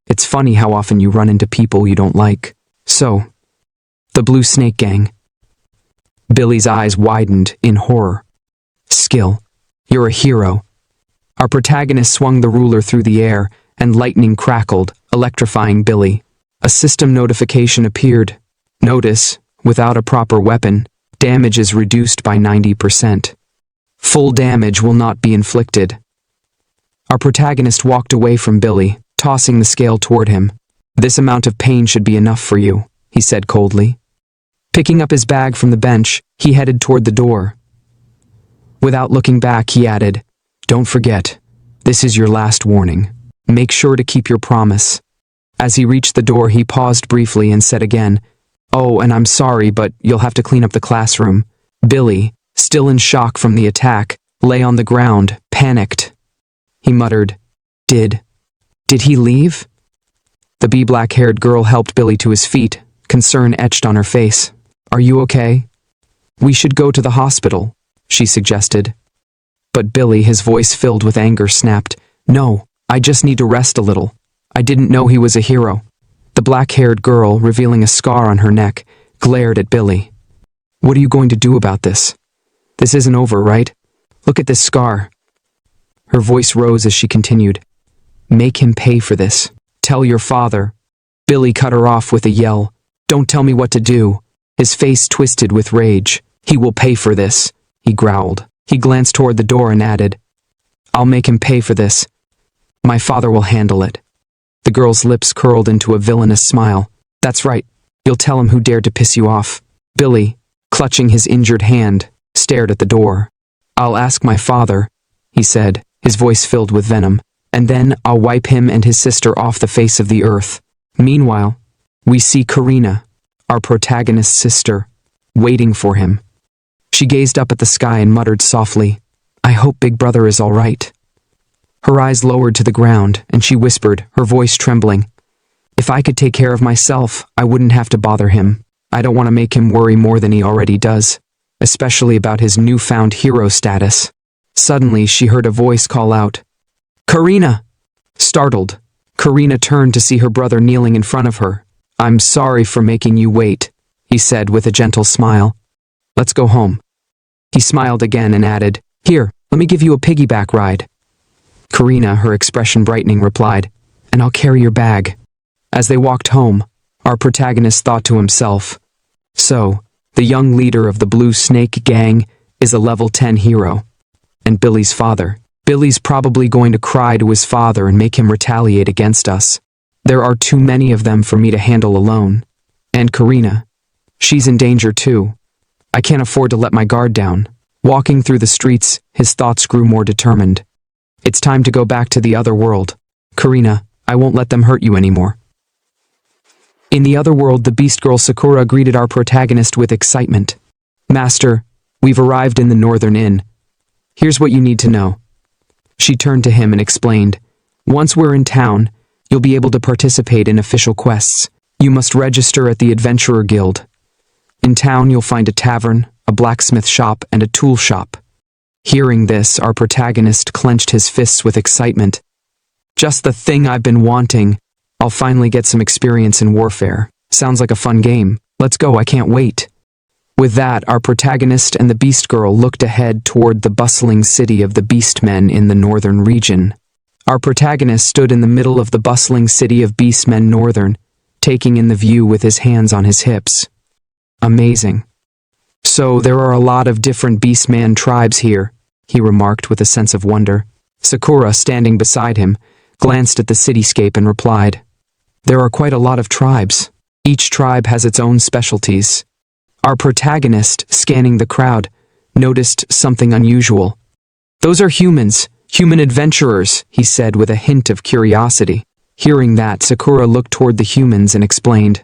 "It's funny how often you run into people you don't like. So, the Blue Snake Gang." Billy's eyes widened in horror. "Skill. You're a hero." Our protagonist swung the ruler through the air, and lightning crackled, electrifying Billy. A system notification appeared. "Notice, without a proper weapon, damage is reduced by 90%. Full damage will not be inflicted." Our protagonist walked away from Billy, tossing the scale toward him. "This amount of pain should be enough for you," he said coldly. Picking up his bag from the bench, he headed toward the door. Without looking back, he added, "Don't forget, this is your last warning. Make sure to keep your promise." As he reached the door, he paused briefly and said again, "Oh, and I'm sorry, but you'll have to clean up the classroom." Billy, still in shock from the attack, lay on the ground, panicked. He muttered, Did he leave?" The black-haired girl helped Billy to his feet, concern etched on her face. "Are you okay?" "We should go to the hospital," she suggested. But Billy, his voice filled with anger, snapped, "No, I just need to rest a little. I didn't know he was a hero." The black-haired girl, revealing a scar on her neck, glared at Billy. "What are you going to do about this? This isn't over, right? Look at this scar." Her voice rose as she continued, "Make him pay for this. Tell your father." Billy cut her off with a yell. Don't tell me what to do. His face twisted with rage. He will pay for this, he growled. He glanced toward the door and added, I'll make him pay for this. My father will handle it. The girl's lips curled into a villainous smile. That's right. You'll tell him who dared to piss you off. Billy, clutching his injured hand, stared at the door. I'll ask my father, he said, his voice filled with venom, and then I'll wipe him and his sister off the face of the earth. Meanwhile, we see Karina, our protagonist's sister, waiting for him. She gazed up at the sky and muttered softly, I hope Big Brother is all right. Her eyes lowered to the ground, and she whispered, her voice trembling, If I could take care of myself, I wouldn't have to bother him. I don't want to make him worry more than he already does, especially about his newfound hero status. Suddenly, she heard a voice call out, Karina! Startled, Karina turned to see her brother kneeling in front of her. I'm sorry for making you wait, he said with a gentle smile. Let's go home. He smiled again and added, Here, let me give you a piggyback ride. Karina, her expression brightening, replied, And I'll carry your bag. As they walked home, our protagonist thought to himself, So, the young leader of the Blue Snake Gang is a level 10 hero. And Billy's father. Billy's probably going to cry to his father and make him retaliate against us. There are too many of them for me to handle alone. And Karina. She's in danger too. I can't afford to let my guard down. Walking through the streets, his thoughts grew more determined. It's time to go back to the other world. Karina, I won't let them hurt you anymore. In the other world, the beast girl Sakura greeted our protagonist with excitement. Master, we've arrived in the Northern Inn. Here's what you need to know. She turned to him and explained, Once we're in town, you'll be able to participate in official quests. You must register at the Adventurer Guild. In town, you'll find a tavern, a blacksmith shop, and a tool shop. Hearing this, our protagonist clenched his fists with excitement. Just the thing I've been wanting. I'll finally get some experience in warfare. Sounds like a fun game. Let's go, I can't wait. With that, our protagonist and the beast girl looked ahead toward the bustling city of the beastmen in the northern region. Our protagonist stood in the middle of the bustling city of beastmen northern, taking in the view with his hands on his hips. Amazing. So there are a lot of different beastman tribes here, he remarked with a sense of wonder. Sakura, standing beside him, glanced at the cityscape and replied, There are quite a lot of tribes. Each tribe has its own specialties. Our protagonist, scanning the crowd, noticed something unusual. Those are humans, human adventurers, he said with a hint of curiosity. Hearing that, Sakura looked toward the humans and explained,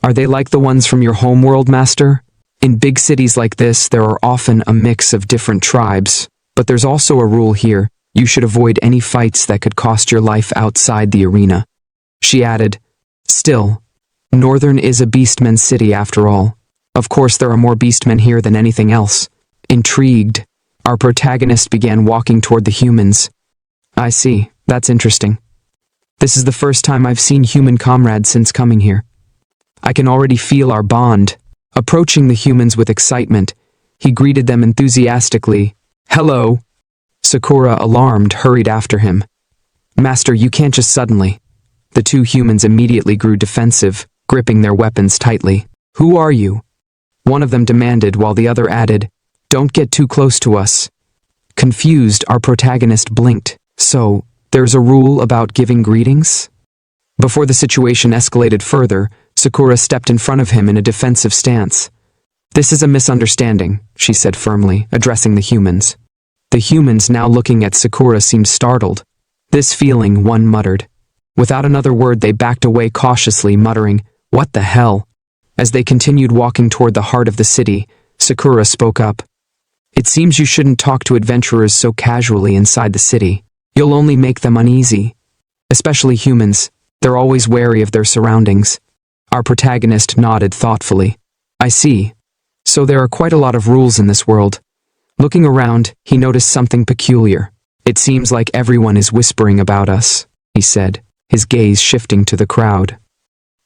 Are they like the ones from your homeworld, master? In big cities like this, there are often a mix of different tribes, but there's also a rule here. You should avoid any fights that could cost your life outside the arena. She added, Still, Northern is a beastman city after all. Of course, there are more beastmen here than anything else. Intrigued, our protagonist began walking toward the humans. I see, that's interesting. This is the first time I've seen human comrades since coming here. I can already feel our bond. Approaching the humans with excitement, he greeted them enthusiastically. Hello. Sakura, alarmed, hurried after him. Master, you can't just suddenly. The two humans immediately grew defensive, gripping their weapons tightly. Who are you? One of them demanded while the other added, Don't get too close to us. Confused, our protagonist blinked. So, there's a rule about giving greetings? Before the situation escalated further, Sakura stepped in front of him in a defensive stance. This is a misunderstanding, she said firmly, addressing the humans. The humans now looking at Sakura seemed startled. This feeling, one muttered. Without another word, they backed away cautiously, muttering, What the hell? As they continued walking toward the heart of the city, Sakura spoke up. It seems you shouldn't talk to adventurers so casually inside the city. You'll only make them uneasy. Especially humans. They're always wary of their surroundings. Our protagonist nodded thoughtfully. I see. So there are quite a lot of rules in this world. Looking around, he noticed something peculiar. It seems like everyone is whispering about us, he said, his gaze shifting to the crowd.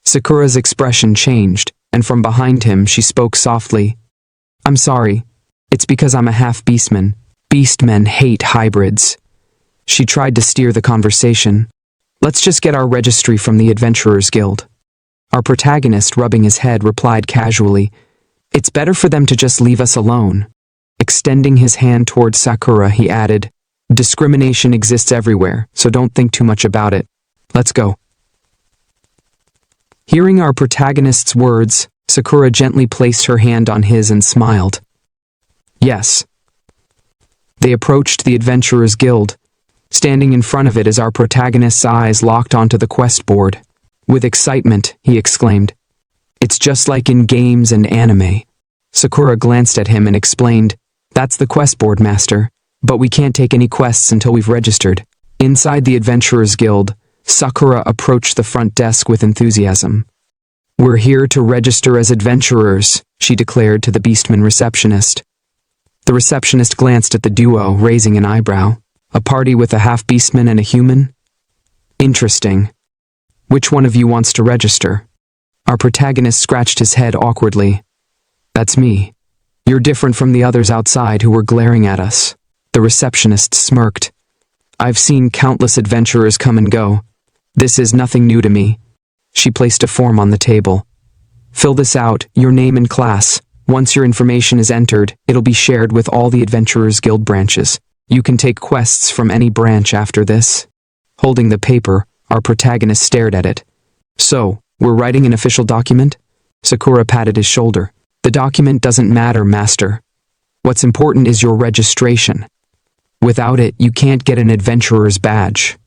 Sakura's expression changed, and from behind him she spoke softly. I'm sorry. It's because I'm a half-beastman. Beastmen hate hybrids. She tried to steer the conversation. Let's just get our registry from the Adventurers Guild. Our protagonist, rubbing his head, replied casually, "It's better for them to just leave us alone." Extending his hand towards Sakura, he added, "Discrimination exists everywhere, so don't think too much about it. Let's go." Hearing our protagonist's words, Sakura gently placed her hand on his and smiled. "Yes." They approached the Adventurers Guild, standing in front of it as our protagonist's eyes locked onto the quest board. With excitement, he exclaimed, "It's just like in games and anime." Sakura glanced at him and explained, "That's the quest board, master, but we can't take any quests until we've registered." Inside the Adventurers Guild, Sakura approached the front desk with enthusiasm. "We're here to register as adventurers," she declared to the beastman receptionist. The receptionist glanced at the duo, raising an eyebrow. "A party with a half-beastman and a human? Interesting. Which one of you wants to register?" Our protagonist scratched his head awkwardly. "That's me. You're different from the others outside who were glaring at us." The receptionist smirked. "I've seen countless adventurers come and go. This is nothing new to me." She placed a form on the table. "Fill this out, your name and class. Once your information is entered, it'll be shared with all the Adventurers Guild branches. You can take quests from any branch after this." Holding the paper, our protagonist stared at it. "So, we're writing an official document?" Sakura patted his shoulder. "The document doesn't matter, master. What's important is your registration. Without it, you can't get an adventurer's badge."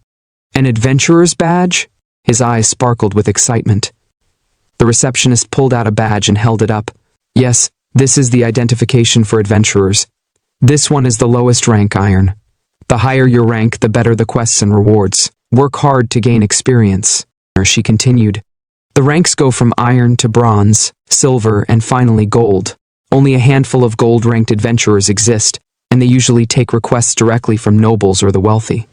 "An adventurer's badge?" His eyes sparkled with excitement. The receptionist pulled out a badge and held it up. "Yes, this is the identification for adventurers. This one is the lowest rank iron. The higher your rank, the better the quests and rewards. Work hard to gain experience." She continued. "The ranks go from iron to bronze, silver, and finally gold. Only a handful of gold-ranked adventurers exist, and they usually take requests directly from nobles or the wealthy."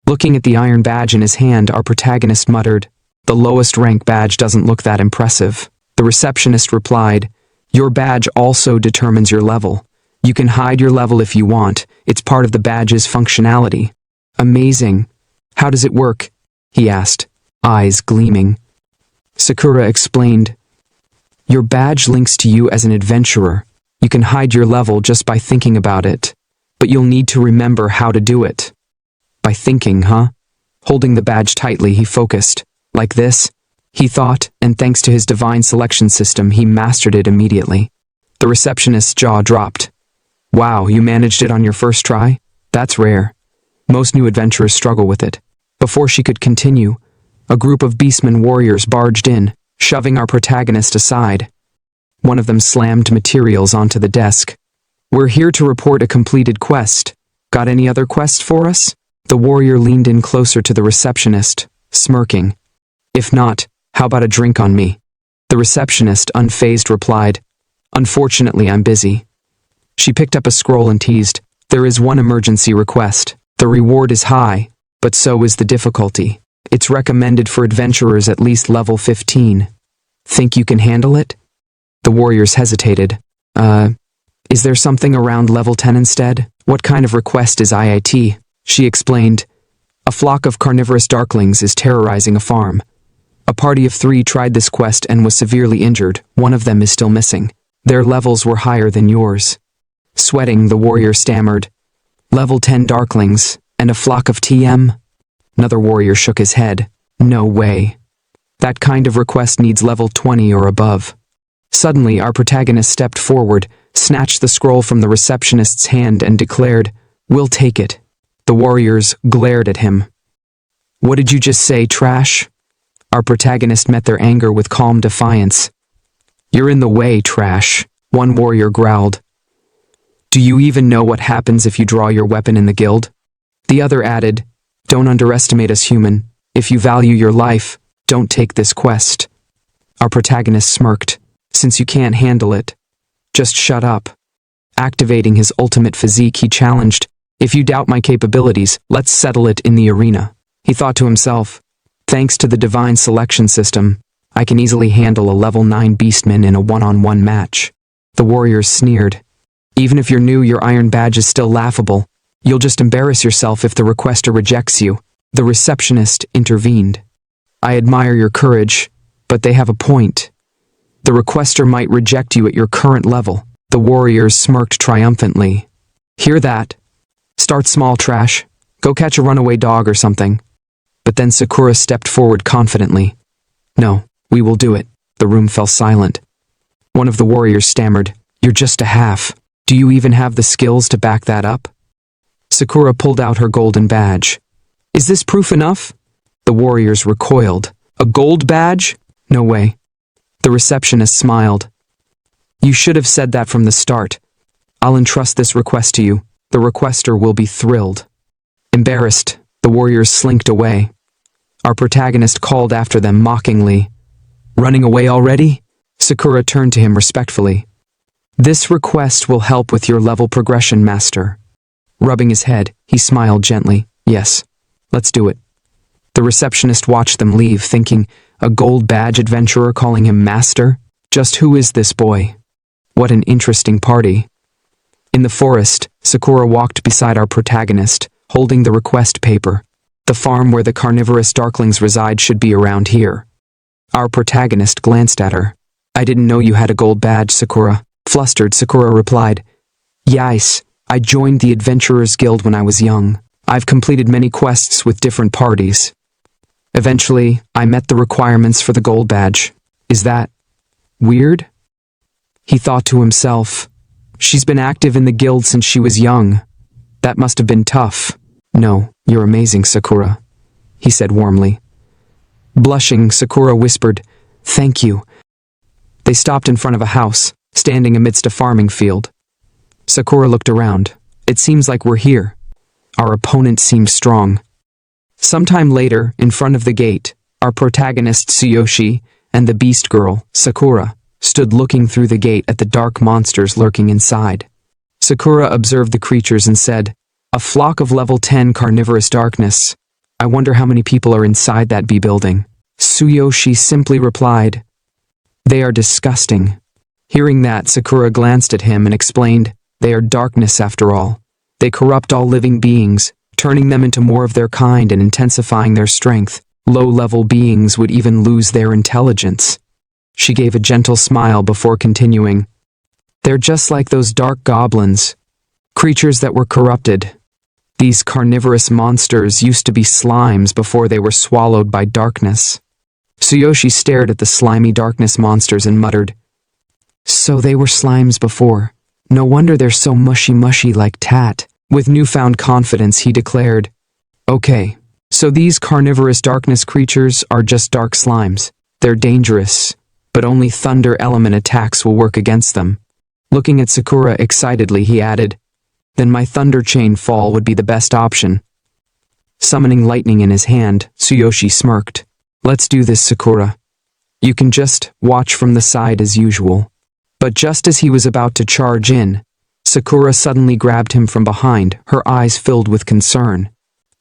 Looking at the iron badge in his hand, our protagonist muttered, "The lowest rank badge doesn't look that impressive." The receptionist replied, "Your badge also determines your level. You can hide your level if you want. It's part of the badge's functionality." "Amazing. How does it work?" he asked, eyes gleaming. Sakura explained, "Your badge links to you as an adventurer. You can hide your level just by thinking about it, but you'll need to remember how to do it." "By thinking, huh?" Holding the badge tightly, he focused. "Like this?" he thought, and thanks to his divine selection system, he mastered it immediately. The receptionist's jaw dropped. "Wow, you managed it on your first try? That's rare. Most new adventurers struggle with it." Before she could continue, a group of beastmen warriors barged in, shoving our protagonist aside. One of them slammed materials onto the desk. "We're here to report a completed quest. Got any other quests for us?" The warrior leaned in closer to the receptionist, smirking. "If not, how about a drink on me?" The receptionist, unfazed, replied, "Unfortunately, I'm busy." She picked up a scroll and teased, "There is one emergency request. The reward is high, but so is the difficulty. It's recommended for adventurers at least level 15. Think you can handle it?" The warriors hesitated. Is there something around level 10 instead? What kind of request is IIT?" She explained, "A flock of carnivorous darklings is terrorizing a farm. A party of 3 tried this quest and was severely injured. One of them is still missing. Their levels were higher than yours." Sweating, the warrior stammered, "Level 10 darklings, and a flock of TM?" Another warrior shook his head. "No way. That kind of request needs level 20 or above." Suddenly, our protagonist stepped forward, snatched the scroll from the receptionist's hand, and declared, "We'll take it." The warriors glared at him. "What did you just say, trash?" Our protagonist met their anger with calm defiance. "You're in the way, trash," one warrior growled. "Do you even know what happens if you draw your weapon in the guild?" The other added, "Don't underestimate us, human. If you value your life, don't take this quest." Our protagonist smirked. "Since you can't handle it, just shut up." Activating his ultimate physique, he challenged, "If you doubt my capabilities, let's settle it in the arena." He thought to himself, "Thanks to the divine selection system, I can easily handle a level 9 beastman in a one-on-one match." The warriors sneered. "Even if you're new, your iron badge is still laughable. You'll just embarrass yourself if the requester rejects you." The receptionist intervened. "I admire your courage, But they have a point. The requester might reject you at your current level. The warriors smirked triumphantly. Hear that? Start small, trash. Go catch a runaway dog or something. But then Sakura stepped forward confidently. No, we will do it. The room fell silent. One of the warriors stammered, You're just a half. Do you even have the skills to back that up? Sakura pulled out her golden badge. Is this proof enough? The warriors recoiled. A gold badge? No way. The receptionist smiled. You should have said that from the start. I'll entrust this request to you. The requester will be thrilled. Embarrassed, the warriors slinked away. Our protagonist called after them mockingly. Running away already? Sakura turned to him respectfully. This request will help with your level progression, master. Rubbing his head, he smiled gently. Yes, let's do it. The receptionist watched them leave, thinking, a gold badge adventurer calling him master? Just who is this boy? What an interesting party. In the forest, Sakura walked beside our protagonist, holding the request paper. The farm where the carnivorous Darklings reside should be around here. Our protagonist glanced at her. I didn't know you had a gold badge, Sakura. Flustered, Sakura replied. Yes, I joined the Adventurers Guild when I was young. I've completed many quests with different parties. Eventually, I met the requirements for the gold badge. Is that weird? He thought to himself. She's been active in the guild since she was young. That must have been tough. No, you're amazing, Sakura, he said warmly. Blushing, Sakura whispered, Thank you. They stopped in front of a house, standing amidst a farming field. Sakura looked around. It seems like we're here. Our opponent seemed strong. Sometime later, in front of the gate, our protagonist Tsuyoshi and the beast girl, Sakura, stood looking through the gate at the dark monsters lurking inside. Sakura observed the creatures and said, A flock of level 10 carnivorous darkness. I wonder how many people are inside that bee building. Tsuyoshi simply replied, They are disgusting. Hearing that, Sakura glanced at him and explained, They are darkness after all. They corrupt all living beings, turning them into more of their kind and intensifying their strength. Low-level beings would even lose their intelligence. She gave a gentle smile before continuing. They're just like those dark goblins, creatures that were corrupted. These carnivorous monsters used to be slimes before they were swallowed by darkness. Tsuyoshi stared at the slimy darkness monsters and muttered, So they were slimes before. No wonder they're so mushy like tat. With newfound confidence, he declared, Okay, so these carnivorous darkness creatures are just dark slimes. They're dangerous, but only thunder element attacks will work against them. Looking at Sakura excitedly, he added, Then my thunder chain fall would be the best option. Summoning lightning in his hand, Tsuyoshi smirked. Let's do this, Sakura. You can just watch from the side as usual. But just as he was about to charge in, Sakura suddenly grabbed him from behind, her eyes filled with concern.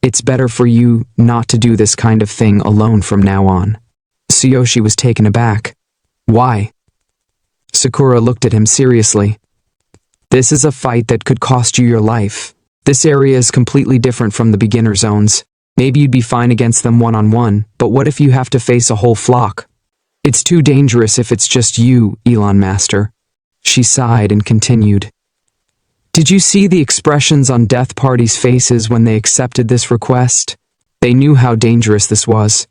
It's better for you not to do this kind of thing alone from now on. Tsuyoshi was taken aback. Why? Sakura looked at him seriously. This is a fight that could cost you your life. This area is completely different from the beginner zones. Maybe you'd be fine against them one-on-one, but what if you have to face a whole flock? It's too dangerous if it's just you, Elon Master. She sighed and continued. Did you see the expressions on Death Party's faces when they accepted this request? They knew how dangerous this was.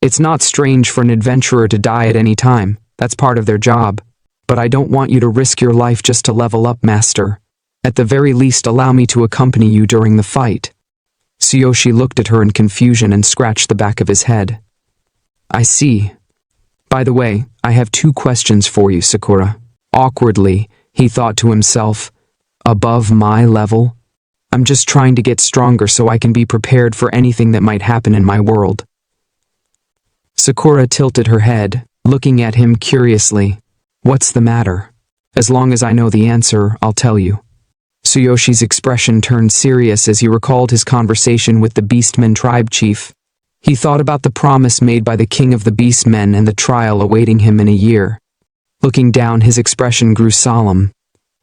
It's not strange for an adventurer to die at any time. That's part of their job. But I don't want you to risk your life just to level up, Master. At the very least, allow me to accompany you during the fight. Tsuyoshi looked at her in confusion and scratched the back of his head. I see. By the way, I have 2 questions for you, Sakura. Awkwardly, he thought to himself, Above my level? I'm just trying to get stronger so I can be prepared for anything that might happen in my world. Sakura tilted her head, looking at him curiously. What's the matter? As long as I know the answer, I'll tell you. Tsuyoshi's expression turned serious as he recalled his conversation with the beastmen tribe chief. He thought about the promise made by the king of the beastmen and the trial awaiting him in a year. Looking down, his expression grew solemn.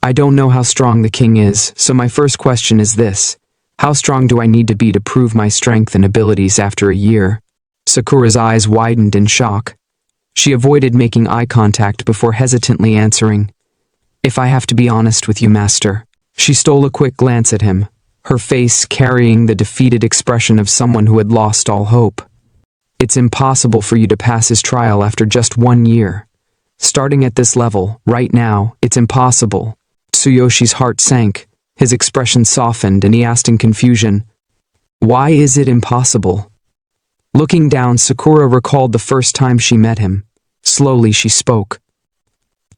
I don't know how strong the king is, so my first question is this. How strong do I need to be to prove my strength and abilities after a year? Sakura's eyes widened in shock. She avoided making eye contact before hesitantly answering, "If I have to be honest with you, Master." She stole a quick glance at him, her face carrying the defeated expression of someone who had lost all hope. "It's impossible for you to pass his trial after just 1 year. Starting at this level, right now, it's impossible." Tsuyoshi's heart sank, his expression softened, and he asked in confusion, "Why is it impossible?" Looking down, Sakura recalled the first time she met him. Slowly she spoke.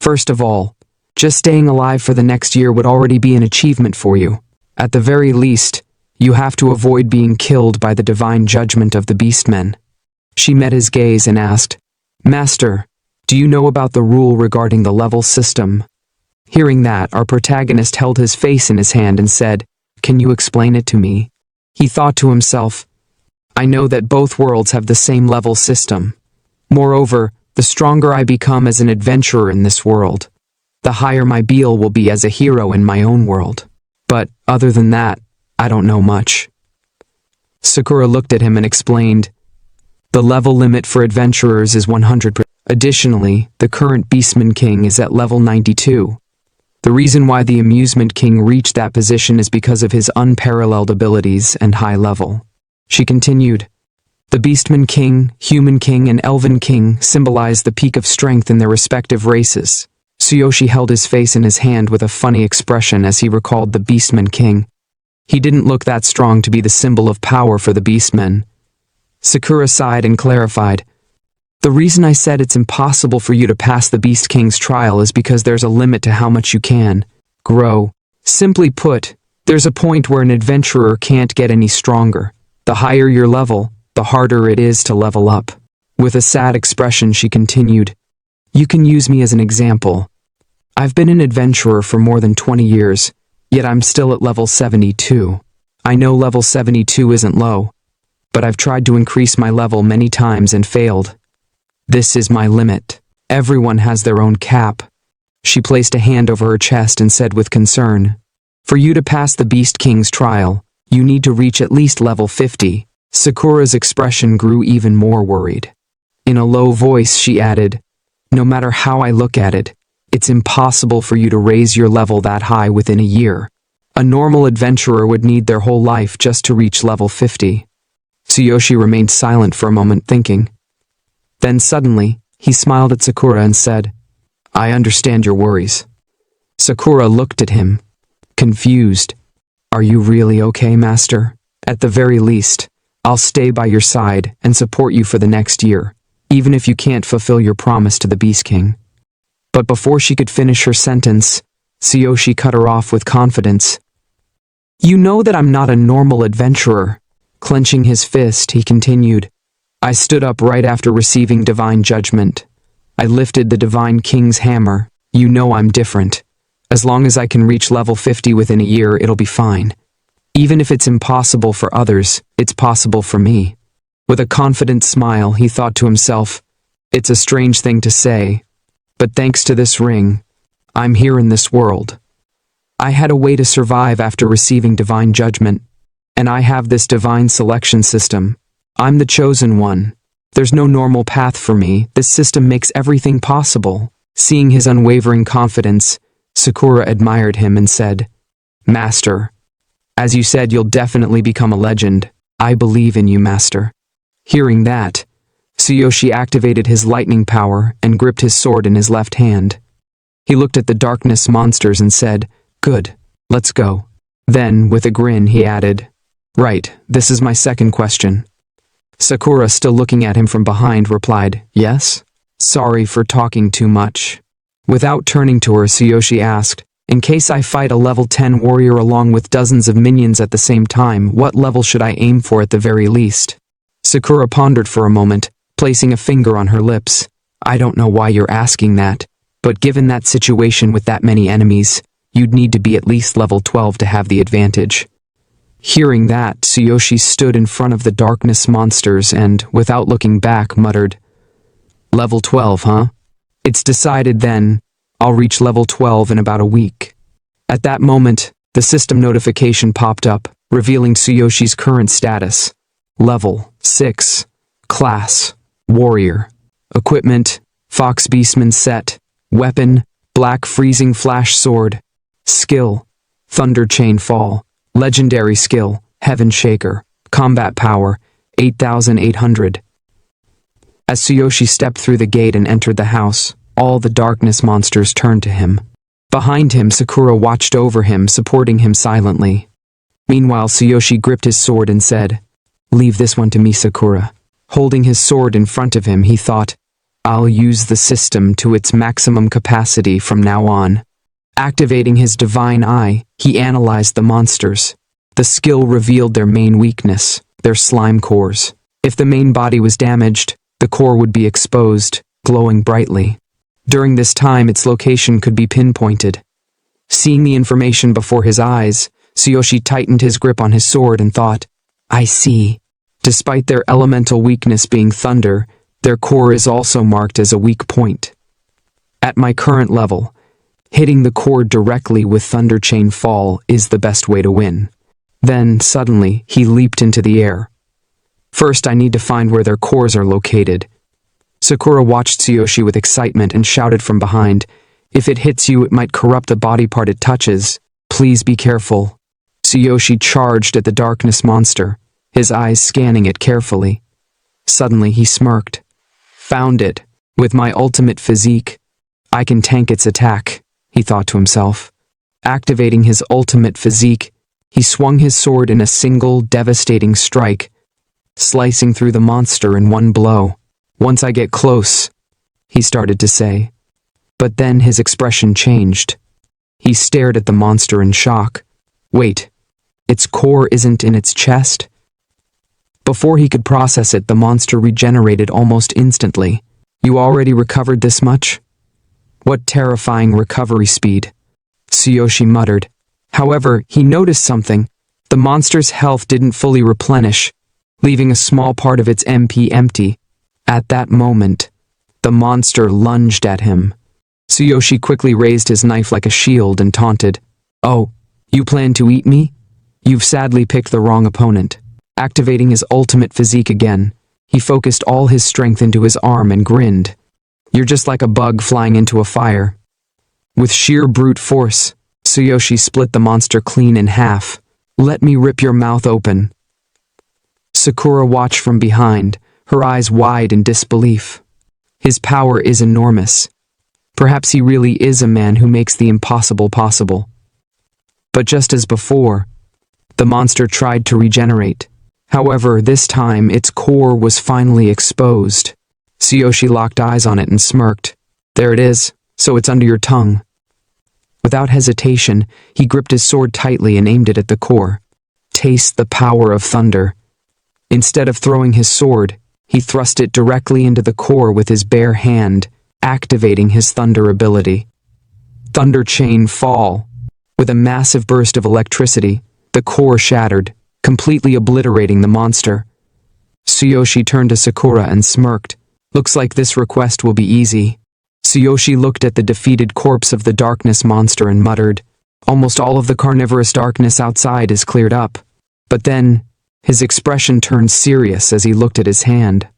"First of all, just staying alive for the next year would already be an achievement for you. At the very least, you have to avoid being killed by the divine judgment of the beastmen." She met his gaze and asked, "Master, do you know about the rule regarding the level system?" Hearing that, our protagonist held his face in his hand and said, "Can you explain it to me?" He thought to himself, "I know that both worlds have the same level system. Moreover, the stronger I become as an adventurer in this world, the higher my beal will be as a hero in my own world. But, other than that, I don't know much." Sakura looked at him and explained, "The level limit for adventurers is 100%. Additionally, the current Beastman King is at level 92. The reason why the Amusement King reached that position is because of his unparalleled abilities and high level." She continued, "The Beastman King, Human King, and Elven King symbolize the peak of strength in their respective races." Tsuyoshi held his face in his hand with a funny expression as he recalled the Beastman King. He didn't look that strong to be the symbol of power for the Beastmen. Sakura sighed and clarified, "The reason I said it's impossible for you to pass the Beast King's trial is because there's a limit to how much you can grow. Simply put, there's a point where an adventurer can't get any stronger. The higher your level, the harder it is to level up." With a sad expression, she continued, "You can use me as an example. I've been an adventurer for more than 20 years, yet I'm still at level 72. I know level 72 isn't low, but I've tried to increase my level many times and failed. This is my limit. Everyone has their own cap." She placed a hand over her chest and said with concern, "For you to pass the Beast King's trial, you need to reach at least level 50. Sakura's expression grew even more worried. In a low voice, she added, "No matter how I look at it, it's impossible for you to raise your level that high within a year. A normal adventurer would need their whole life just to reach level 50. Tsuyoshi remained silent for a moment, thinking. Then suddenly, he smiled at Sakura and said, "I understand your worries." Sakura looked at him, confused. "Are you really okay, Master? At the very least, I'll stay by your side and support you for the next year, even if you can't fulfill your promise to the Beast King." But before she could finish her sentence, Tsuyoshi cut her off with confidence. "You know that I'm not a normal adventurer." Clenching his fist, he continued, "I stood up right after receiving divine judgment. I lifted the Divine King's hammer. You know I'm different. As long as I can reach level 50 within a year, it'll be fine. Even if it's impossible for others, it's possible for me." With a confident smile, he thought to himself, "It's a strange thing to say, but thanks to this ring, I'm here in this world. I had a way to survive after receiving divine judgment, and I have this divine selection system. I'm the chosen one. There's no normal path for me. This system makes everything possible." Seeing his unwavering confidence, Sakura admired him and said, "Master, as you said, you'll definitely become a legend. I believe in you, Master." Hearing that, Tsuyoshi activated his lightning power and gripped his sword in his left hand. He looked at the darkness monsters and said, "Good, let's go." Then, with a grin, he added, "Right, this is my second question." Sakura, still looking at him from behind, replied, "Yes? Sorry for talking too much." Without turning to her, Tsuyoshi asked, "In case I fight a level 10 warrior along with dozens of minions at the same time, what level should I aim for at the very least?" Sakura pondered for a moment, placing a finger on her lips. "I don't know why you're asking that, but given that situation with that many enemies, you'd need to be at least level 12 to have the advantage." Hearing that, Tsuyoshi stood in front of the darkness monsters and, without looking back, muttered, "Level 12, huh? It's decided then. I'll reach level 12 in about a week." At that moment, the system notification popped up, revealing Tsuyoshi's current status. Level 6. Class Warrior. Equipment Fox beastman set. Weapon, black freezing flash sword. Skill, thunder chain fall. Legendary skill, heaven shaker. Combat power, 8,800. As Tsuyoshi stepped through the gate and entered the house, all the darkness monsters turned to him. Behind him, Sakura watched over him, supporting him silently. Meanwhile, Tsuyoshi gripped his sword and said, "Leave this one to me, Sakura." Holding his sword in front of him, he thought, "I'll use the system to its maximum capacity from now on." Activating his divine eye, he analyzed the monsters. The skill revealed their main weakness, their slime cores. If the main body was damaged, the core would be exposed, glowing brightly. During this time, its location could be pinpointed. Seeing the information before his eyes, Tsuyoshi tightened his grip on his sword and thought, "I see. Despite their elemental weakness being thunder, their core is also marked as a weak point. At my current level, hitting the core directly with Thunder Chain Fall is the best way to win." Then, suddenly, he leaped into the air. "First, I need to find where their cores are located." Sakura watched Tsuyoshi with excitement and shouted from behind, "If it hits you, it might corrupt the body part it touches. Please be careful." Tsuyoshi charged at the darkness monster, his eyes scanning it carefully. Suddenly, he smirked. "Found it. With my ultimate physique, I can tank its attack," he thought to himself. Activating his ultimate physique, he swung his sword in a single, devastating strike, slicing through the monster in one blow. "Once I get close," he started to say. But then his expression changed. He stared at the monster in shock. Wait, its core isn't in its chest? Before he could process it, the monster regenerated almost instantly. "You already recovered this much? What terrifying recovery speed," Tsuyoshi muttered. However, he noticed something. The monster's health didn't fully replenish, leaving a small part of its MP empty. At that moment, the monster lunged at him. Tsuyoshi quickly raised his knife like a shield and taunted, "Oh, you plan to eat me? You've sadly picked the wrong opponent." Activating his ultimate physique again, he focused all his strength into his arm and grinned. "You're just like a bug flying into a fire." With sheer brute force, Tsuyoshi split the monster clean in half. "Let me rip your mouth open." Sakura watched from behind, her eyes wide in disbelief. His power is enormous. Perhaps he really is a man who makes the impossible possible. But just as before, the monster tried to regenerate. However, this time its core was finally exposed. Tsuyoshi locked eyes on it and smirked. "There it is, so it's under your tongue." Without hesitation, he gripped his sword tightly and aimed it at the core. Taste the power of thunder. Instead of throwing his sword, he thrust it directly into the core with his bare hand, activating his thunder ability. Thunder Chain Fall. With a massive burst of electricity, the core shattered, completely obliterating the monster. Tsuyoshi turned to Sakura and smirked. "Looks like this request will be easy." Tsuyoshi looked at the defeated corpse of the darkness monster and muttered, "Almost all of the carnivorous darkness outside is cleared up." But then, his expression turned serious as he looked at his hand.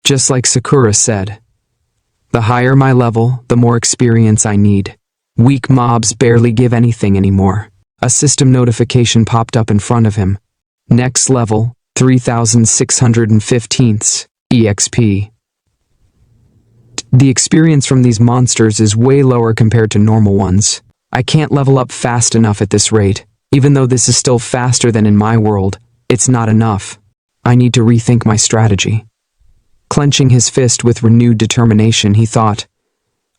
Just like Sakura said, "The higher my level, the more experience I need. Weak mobs barely give anything anymore." A system notification popped up in front of him. Next level, 3615 EXP. The experience from these monsters is way lower compared to normal ones. I can't level up fast enough at this rate. Even though this is still faster than in my world, it's not enough. I need to rethink my strategy. Clenching his fist with renewed determination, he thought,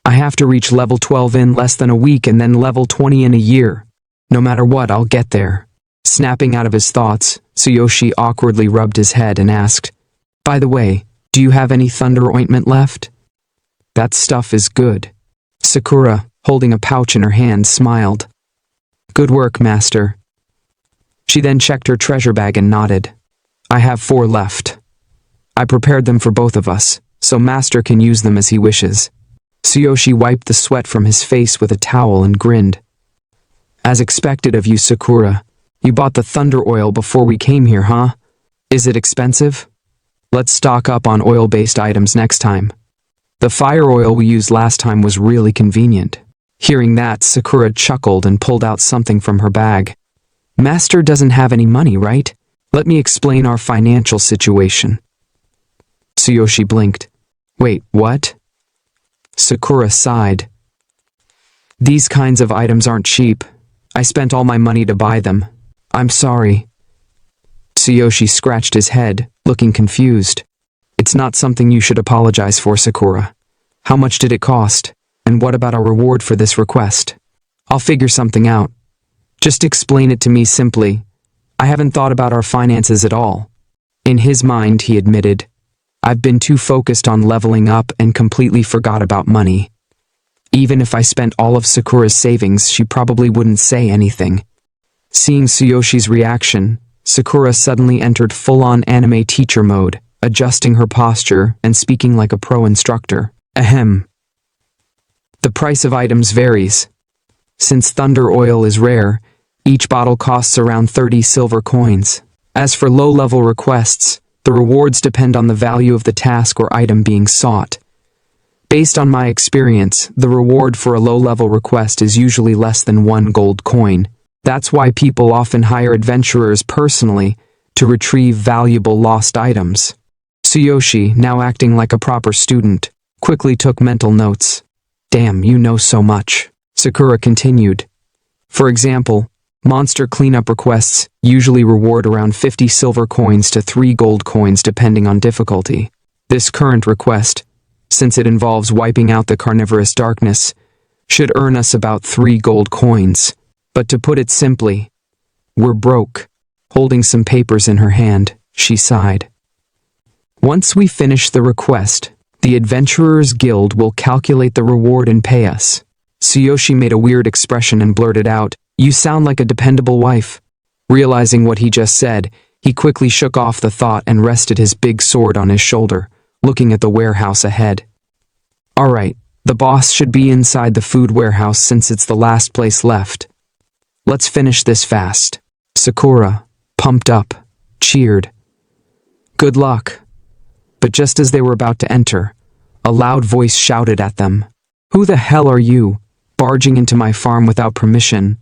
"I have to reach level 12 in less than a week and then level 20 in a year. No matter what, I'll get there." Snapping out of his thoughts, Tsuyoshi awkwardly rubbed his head and asked, "By the way, do you have any thunder ointment left?" "That stuff is good." Sakura, holding a pouch in her hand, smiled. "Good work, master." She then checked her treasure bag and nodded. "I have 4 left. I prepared them for both of us, so master can use them as he wishes." Tsuyoshi wiped the sweat from his face with a towel and grinned. "As expected of you, Sakura. You bought the thunder oil before we came here, huh? Is it expensive? Let's stock up on oil-based items next time." The fire oil we used last time was really convenient. Hearing that, Sakura chuckled and pulled out something from her bag. Master doesn't have any money, right? Let me explain our financial situation. Tsuyoshi blinked. Wait, what? Sakura sighed. These kinds of items aren't cheap. I spent all my money to buy them. I'm sorry. Tsuyoshi scratched his head, looking confused. It's not something you should apologize for, Sakura. How much did it cost? And what about our reward for this request? I'll figure something out. Just explain it to me simply. I haven't thought about our finances at all. In his mind, he admitted, I've been too focused on leveling up and completely forgot about money. Even if I spent all of Sakura's savings, she probably wouldn't say anything. Seeing Tsuyoshi's reaction, Sakura suddenly entered full-on anime teacher mode, adjusting her posture and speaking like a pro instructor. Ahem. The price of items varies. Since thunder oil is rare, each bottle costs around 30 silver coins. As for low-level requests, the rewards depend on the value of the task or item being sought. Based on my experience, the reward for a low-level request is usually less than 1 gold coin. That's why people often hire adventurers personally to retrieve valuable lost items. Tsuyoshi, now acting like a proper student, quickly took mental notes. Damn, you know so much. Sakura continued. For example, monster cleanup requests usually reward around 50 silver coins to 3 gold coins depending on difficulty. This current request, since it involves wiping out the carnivorous darkness, should earn us about 3 gold coins. But to put it simply, we're broke. Holding some papers in her hand, she sighed. Once we finish the request, the Adventurers Guild will calculate the reward and pay us. Tsuyoshi made a weird expression and blurted out, You sound like a dependable wife. Realizing what he just said, he quickly shook off the thought and rested his big sword on his shoulder, looking at the warehouse ahead. Alright, the boss should be inside the food warehouse since it's the last place left. Let's finish this fast. Sakura, pumped up, cheered. Good luck. But just as they were about to enter, a loud voice shouted at them. Who the hell are you, barging into my farm without permission?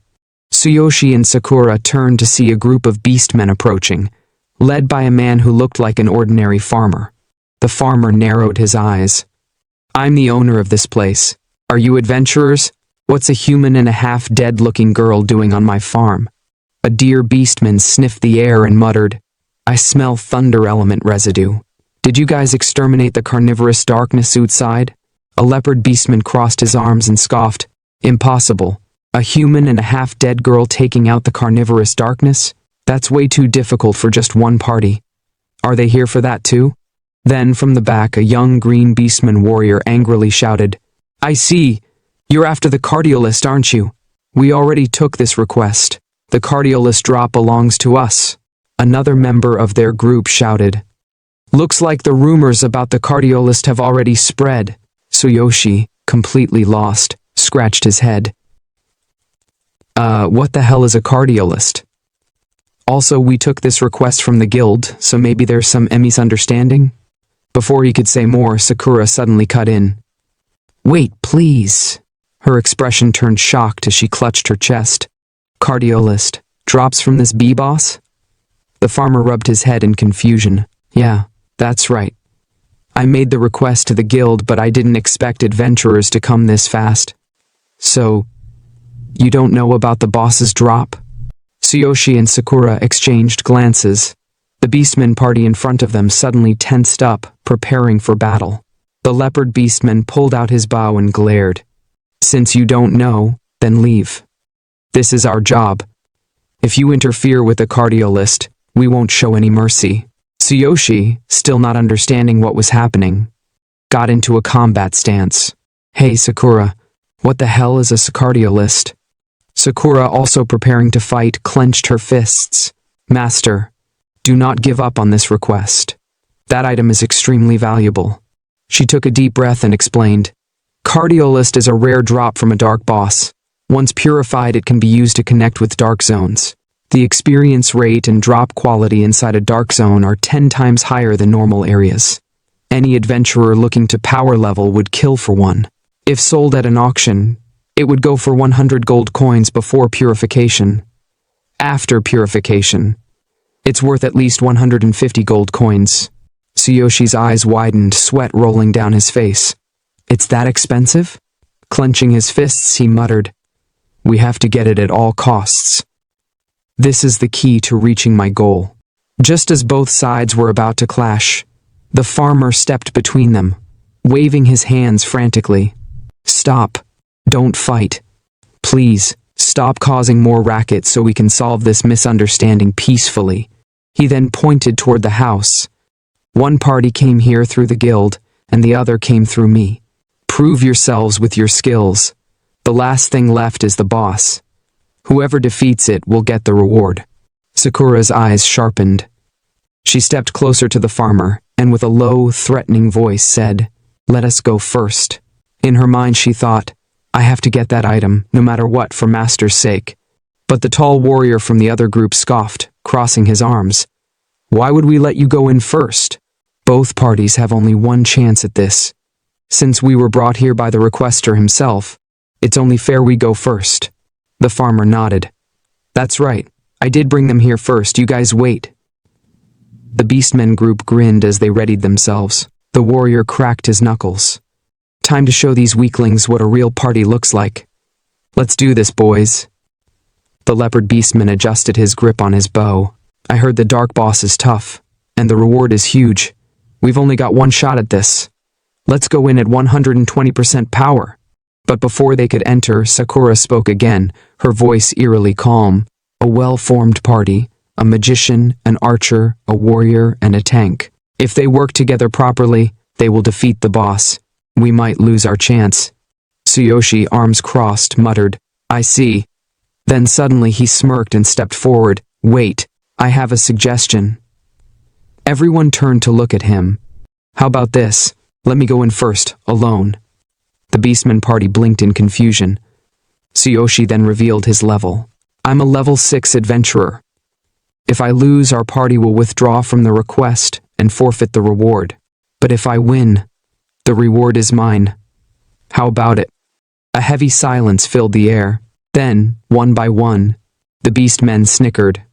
Tsuyoshi and Sakura turned to see a group of beastmen approaching, led by a man who looked like an ordinary farmer. The farmer narrowed his eyes. I'm the owner of this place. Are you adventurers? What's a human and a half-dead-looking girl doing on my farm? A deer beastman sniffed the air and muttered, I smell thunder element residue. Did you guys exterminate the carnivorous darkness outside? A leopard beastman crossed his arms and scoffed, Impossible. A human and a half-dead girl taking out the carnivorous darkness? That's way too difficult for just one party. Are they here for that too? Then from the back a young green beastman warrior angrily shouted, I see. You're after the cardiolist, aren't you? We already took this request. The cardiolist drop belongs to us. Another member of their group shouted. Looks like the rumors about the cardiolist have already spread. Tsuyoshi, completely lost, scratched his head. What the hell is a cardiolist? Also, we took this request from the guild, so maybe there's some misunderstanding? Before he could say more, Sakura suddenly cut in. Wait, please. Her expression turned shocked as she clutched her chest. Cardiolist, drops from this bee-boss? The farmer rubbed his head in confusion. Yeah, that's right. I made the request to the guild, but I didn't expect adventurers to come this fast. So, you don't know about the boss's drop? Tsuyoshi and Sakura exchanged glances. The beastmen party in front of them suddenly tensed up, preparing for battle. The leopard beastman pulled out his bow and glared. Since you don't know, then leave. This is our job. If you interfere with the cardiolist, we won't show any mercy. Tsuyoshi, still not understanding what was happening, got into a combat stance. Hey Sakura, what the hell is a cardiolist? Sakura, also preparing to fight, clenched her fists. Master, do not give up on this request. That item is extremely valuable. She took a deep breath and explained. Cardiolist is a rare drop from a dark boss. Once purified, it can be used to connect with dark zones. The experience rate and drop quality inside a dark zone are 10 times higher than normal areas. Any adventurer looking to power level would kill for one. If sold at an auction, it would go for 100 gold coins before purification. After purification, it's worth at least 150 gold coins. Tsuyoshi's eyes widened, sweat rolling down his face. It's that expensive? Clenching his fists, he muttered, "We have to get it at all costs. This is the key to reaching my goal." Just as both sides were about to clash, the farmer stepped between them, waving his hands frantically. "Stop. Don't fight. Please, stop causing more racket so we can solve this misunderstanding peacefully." He then pointed toward the house. "One party came here through the guild, and the other came through me. Prove yourselves with your skills. The last thing left is the boss. Whoever defeats it will get the reward." Sakura's eyes sharpened. She stepped closer to the farmer, and with a low, threatening voice said, "Let us go first." In her mind she thought, "I have to get that item, no matter what, for Master's sake." But the tall warrior from the other group scoffed, crossing his arms. "Why would we let you go in first? Both parties have only one chance at this. Since we were brought here by the requester himself, it's only fair we go first." The farmer nodded. "That's right. I did bring them here first. You guys wait." The beastmen group grinned as they readied themselves. The warrior cracked his knuckles. "Time to show these weaklings what a real party looks like. Let's do this, boys." The leopard beastman adjusted his grip on his bow. "I heard the dark boss is tough, and the reward is huge. We've only got one shot at this. Let's go in at 120% power." But before they could enter, Sakura spoke again, her voice eerily calm. "A well-formed party, a magician, an archer, a warrior, and a tank. If they work together properly, they will defeat the boss. We might lose our chance." Tsuyoshi, arms crossed, muttered, "I see." Then suddenly he smirked and stepped forward. "Wait, I have a suggestion." Everyone turned to look at him. "How about this? Let me go in first, alone." The beastman party blinked in confusion. Tsuyoshi then revealed his level. "I'm a level 6 adventurer. If I lose, our party will withdraw from the request and forfeit the reward. But if I win, the reward is mine. How about it?" A heavy silence filled the air. Then, one by one, the beastmen snickered.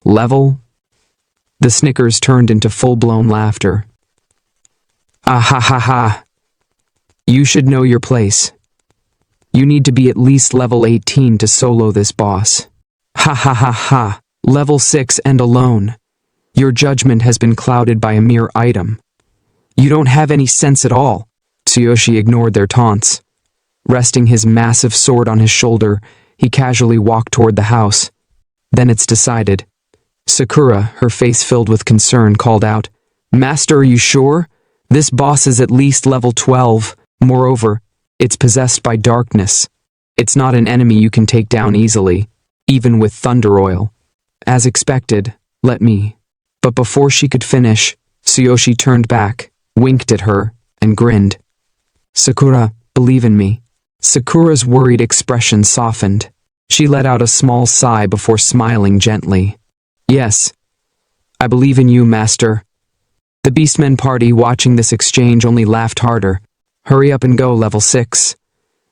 "Level?" The snickers turned into full-blown laughter. "Ah ha ha ha. You should know your place. You need to be at least level 18 to solo this boss. Ha ha ha ha. Level 6 and alone. Your judgment has been clouded by a mere item. You don't have any sense at all." Tsuyoshi ignored their taunts. Resting his massive sword on his shoulder, he casually walked toward the house. Then it's decided. Sakura, her face filled with concern, called out, "Master, are you sure? This boss is at least level 12. Moreover, it's possessed by darkness. It's not an enemy you can take down easily, even with thunder oil." "As expected, let me." But before she could finish, Tsuyoshi turned back, winked at her, and grinned. "Sakura, believe in me." Sakura's worried expression softened. She let out a small sigh before smiling gently. "Yes, I believe in you, Master." The beastmen party, watching this exchange, only laughed harder. "Hurry up and go, level 6.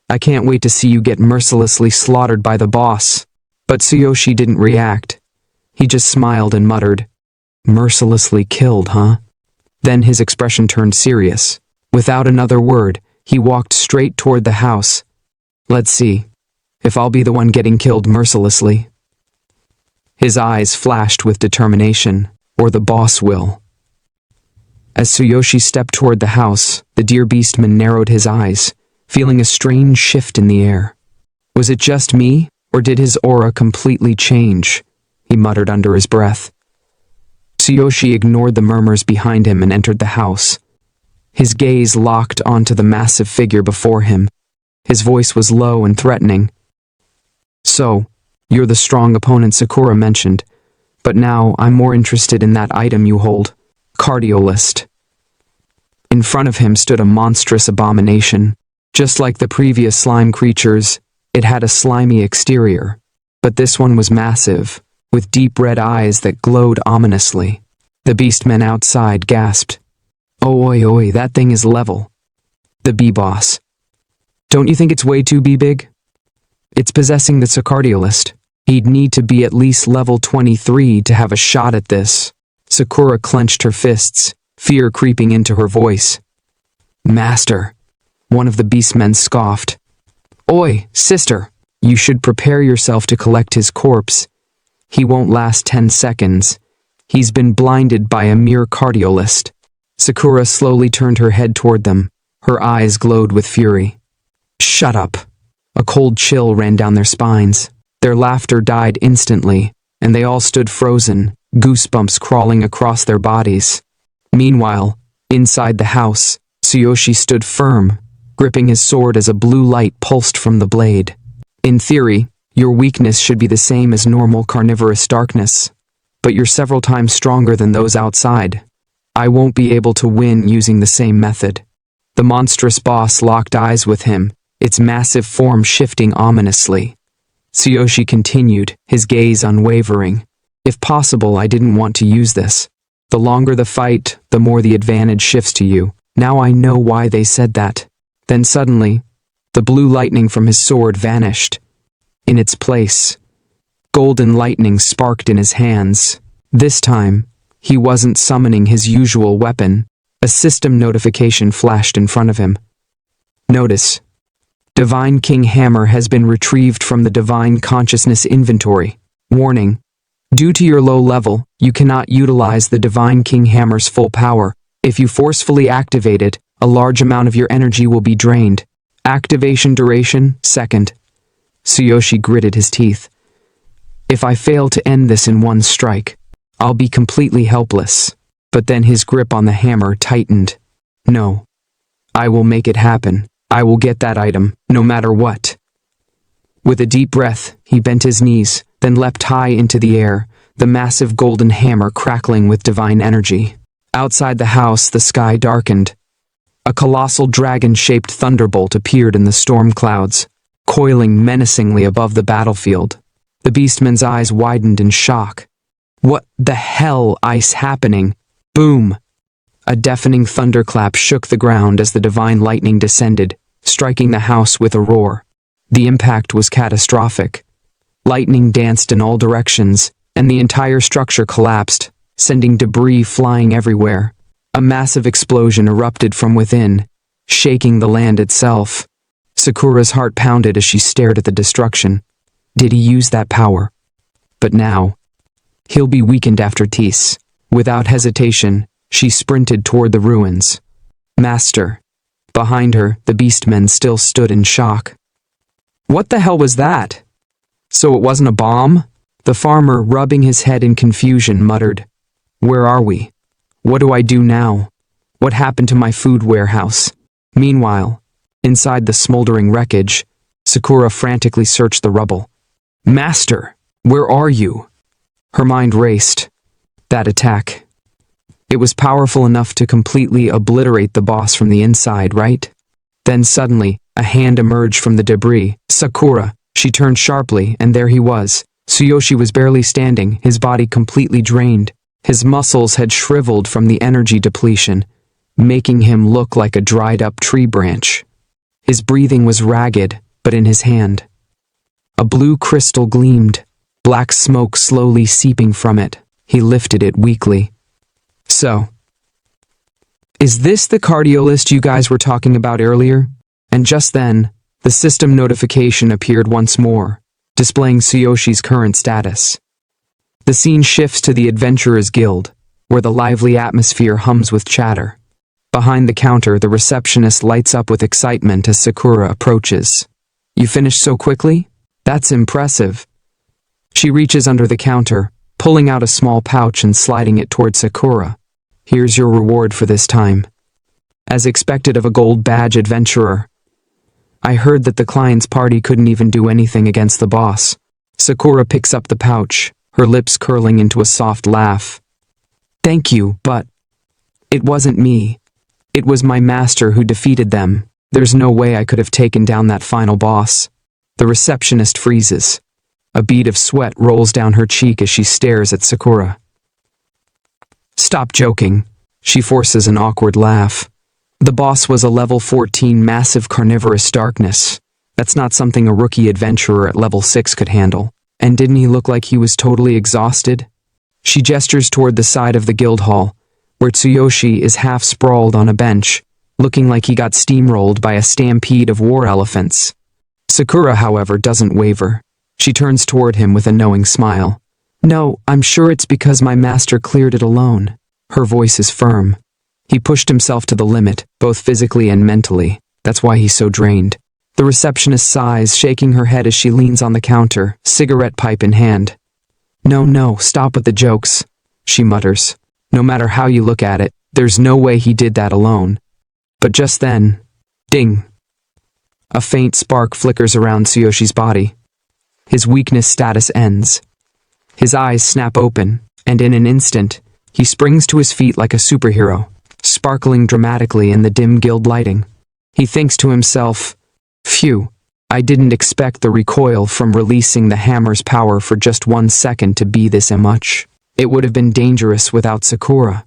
I can't wait to see you get mercilessly slaughtered by the boss." But Tsuyoshi didn't react. He just smiled and muttered, "Mercilessly killed, huh?" Then his expression turned serious. Without another word, he walked straight toward the house. "Let's see if I'll be the one getting killed mercilessly." His eyes flashed with determination, or the boss will. As Tsuyoshi stepped toward the house, the deer beastman narrowed his eyes, feeling a strange shift in the air. Was it just me, or did his aura completely change? He muttered under his breath. Tsuyoshi ignored the murmurs behind him and entered the house. His gaze locked onto the massive figure before him. His voice was low and threatening. "So, you're the strong opponent Sakura mentioned, but now I'm more interested in that item you hold, Cardiolist." In front of him stood a monstrous abomination. Just like the previous slime creatures, it had a slimy exterior, but this one was massive, with deep red eyes that glowed ominously. The beastmen outside gasped. Oh, oi, that thing is level. The B-boss. Don't you think it's way too B-big? It's possessing the Sacardiolist. He'd need to be at least level 23 to have a shot at this. Sakura clenched her fists, fear creeping into her voice. Master, one of the beastmen scoffed. Oi, sister, you should prepare yourself to collect his corpse. He won't last 10 seconds. He's been blinded by a mere cardiolist. Sakura slowly turned her head toward them. Her eyes glowed with fury. Shut up. A cold chill ran down their spines. Their laughter died instantly, and they all stood frozen, goosebumps crawling across their bodies. Meanwhile, inside the house, Tsuyoshi stood firm, gripping his sword as a blue light pulsed from the blade. In theory, your weakness should be the same as normal carnivorous darkness, but you're several times stronger than those outside. I won't be able to win using the same method. The monstrous boss locked eyes with him, its massive form shifting ominously. Tsuyoshi continued, his gaze unwavering. If possible, I didn't want to use this. The longer the fight, the more the advantage shifts to you. Now I know why they said that. Then suddenly, the blue lightning from his sword vanished. In its place, golden lightning sparked in his hands. This time, he wasn't summoning his usual weapon. A system notification flashed in front of him. Notice: Divine King Hammer has been retrieved from the Divine Consciousness inventory. Warning: due to your low level, you cannot utilize the Divine King Hammer's full power. If you forcefully activate it, a large amount of your energy will be drained. Activation duration, second. Tsuyoshi gritted his teeth. If I fail to end this in one strike, I'll be completely helpless. But then his grip on the hammer tightened. No. I will make it happen. I will get that item, no matter what. With a deep breath, he bent his knees, then leapt high into the air, the massive golden hammer crackling with divine energy. Outside the house, the sky darkened. A colossal dragon-shaped thunderbolt appeared in the storm clouds, coiling menacingly above the battlefield. The beastman's eyes widened in shock. What the hell is happening? Boom! A deafening thunderclap shook the ground as the divine lightning descended, striking the house with a roar. The impact was catastrophic. Lightning danced in all directions, and the entire structure collapsed, sending debris flying everywhere. A massive explosion erupted from within, shaking the land itself. Sakura's heart pounded as she stared at the destruction. Did he use that power? But now, he'll be weakened after Tease. Without hesitation, she sprinted toward the ruins. Master. Behind her, the beastmen still stood in shock. What the hell was that? So it wasn't a bomb? The farmer, rubbing his head in confusion, muttered. Where are we? What do I do now? What happened to my food warehouse? Meanwhile, inside the smoldering wreckage, Sakura frantically searched the rubble. Master, where are you? Her mind raced. That attack. It was powerful enough to completely obliterate the boss from the inside, right? Then suddenly, a hand emerged from the debris. Sakura. She turned sharply, and there he was. Tsuyoshi was barely standing, his body completely drained. His muscles had shriveled from the energy depletion, making him look like a dried-up tree branch. His breathing was ragged, but in his hand, a blue crystal gleamed, black smoke slowly seeping from it. He lifted it weakly. So, is this the cardiolist you guys were talking about earlier? And just then, the system notification appeared once more, displaying Tsuyoshi's current status. The scene shifts to the Adventurers Guild, where the lively atmosphere hums with chatter. Behind the counter, the receptionist lights up with excitement as Sakura approaches. You finished so quickly? That's impressive. She reaches under the counter, pulling out a small pouch and sliding it toward Sakura. Here's your reward for this time. As expected of a gold badge adventurer. I heard that the client's party couldn't even do anything against the boss. Sakura picks up the pouch, her lips curling into a soft laugh. Thank you, but it wasn't me. It was my master who defeated them. There's no way I could have taken down that final boss. The receptionist freezes. A bead of sweat rolls down her cheek as she stares at Sakura. Stop joking. She forces an awkward laugh. The boss was a level 14 massive carnivorous darkness. That's not something a rookie adventurer at level 6 could handle. And didn't he look like he was totally exhausted? She gestures toward the side of the guild hall, where Tsuyoshi is half sprawled on a bench, looking like he got steamrolled by a stampede of war elephants. Sakura, however, doesn't waver. She turns toward him with a knowing smile. "No, I'm sure it's because my master cleared it alone." Her voice is firm. He pushed himself to the limit, both physically and mentally. That's why he's so drained. The receptionist sighs, shaking her head as she leans on the counter, cigarette pipe in hand. No, stop with the jokes," she mutters. "No matter how you look at it, there's no way he did that alone." But just then, ding! A faint spark flickers around Tsuyoshi's body. His weakness status ends. His eyes snap open, and in an instant, he springs to his feet like a superhero, sparkling dramatically in the dim guild lighting. He thinks to himself, "Phew, I didn't expect the recoil from releasing the hammer's power for just 1 second to be this much. It would have been dangerous without Sakura."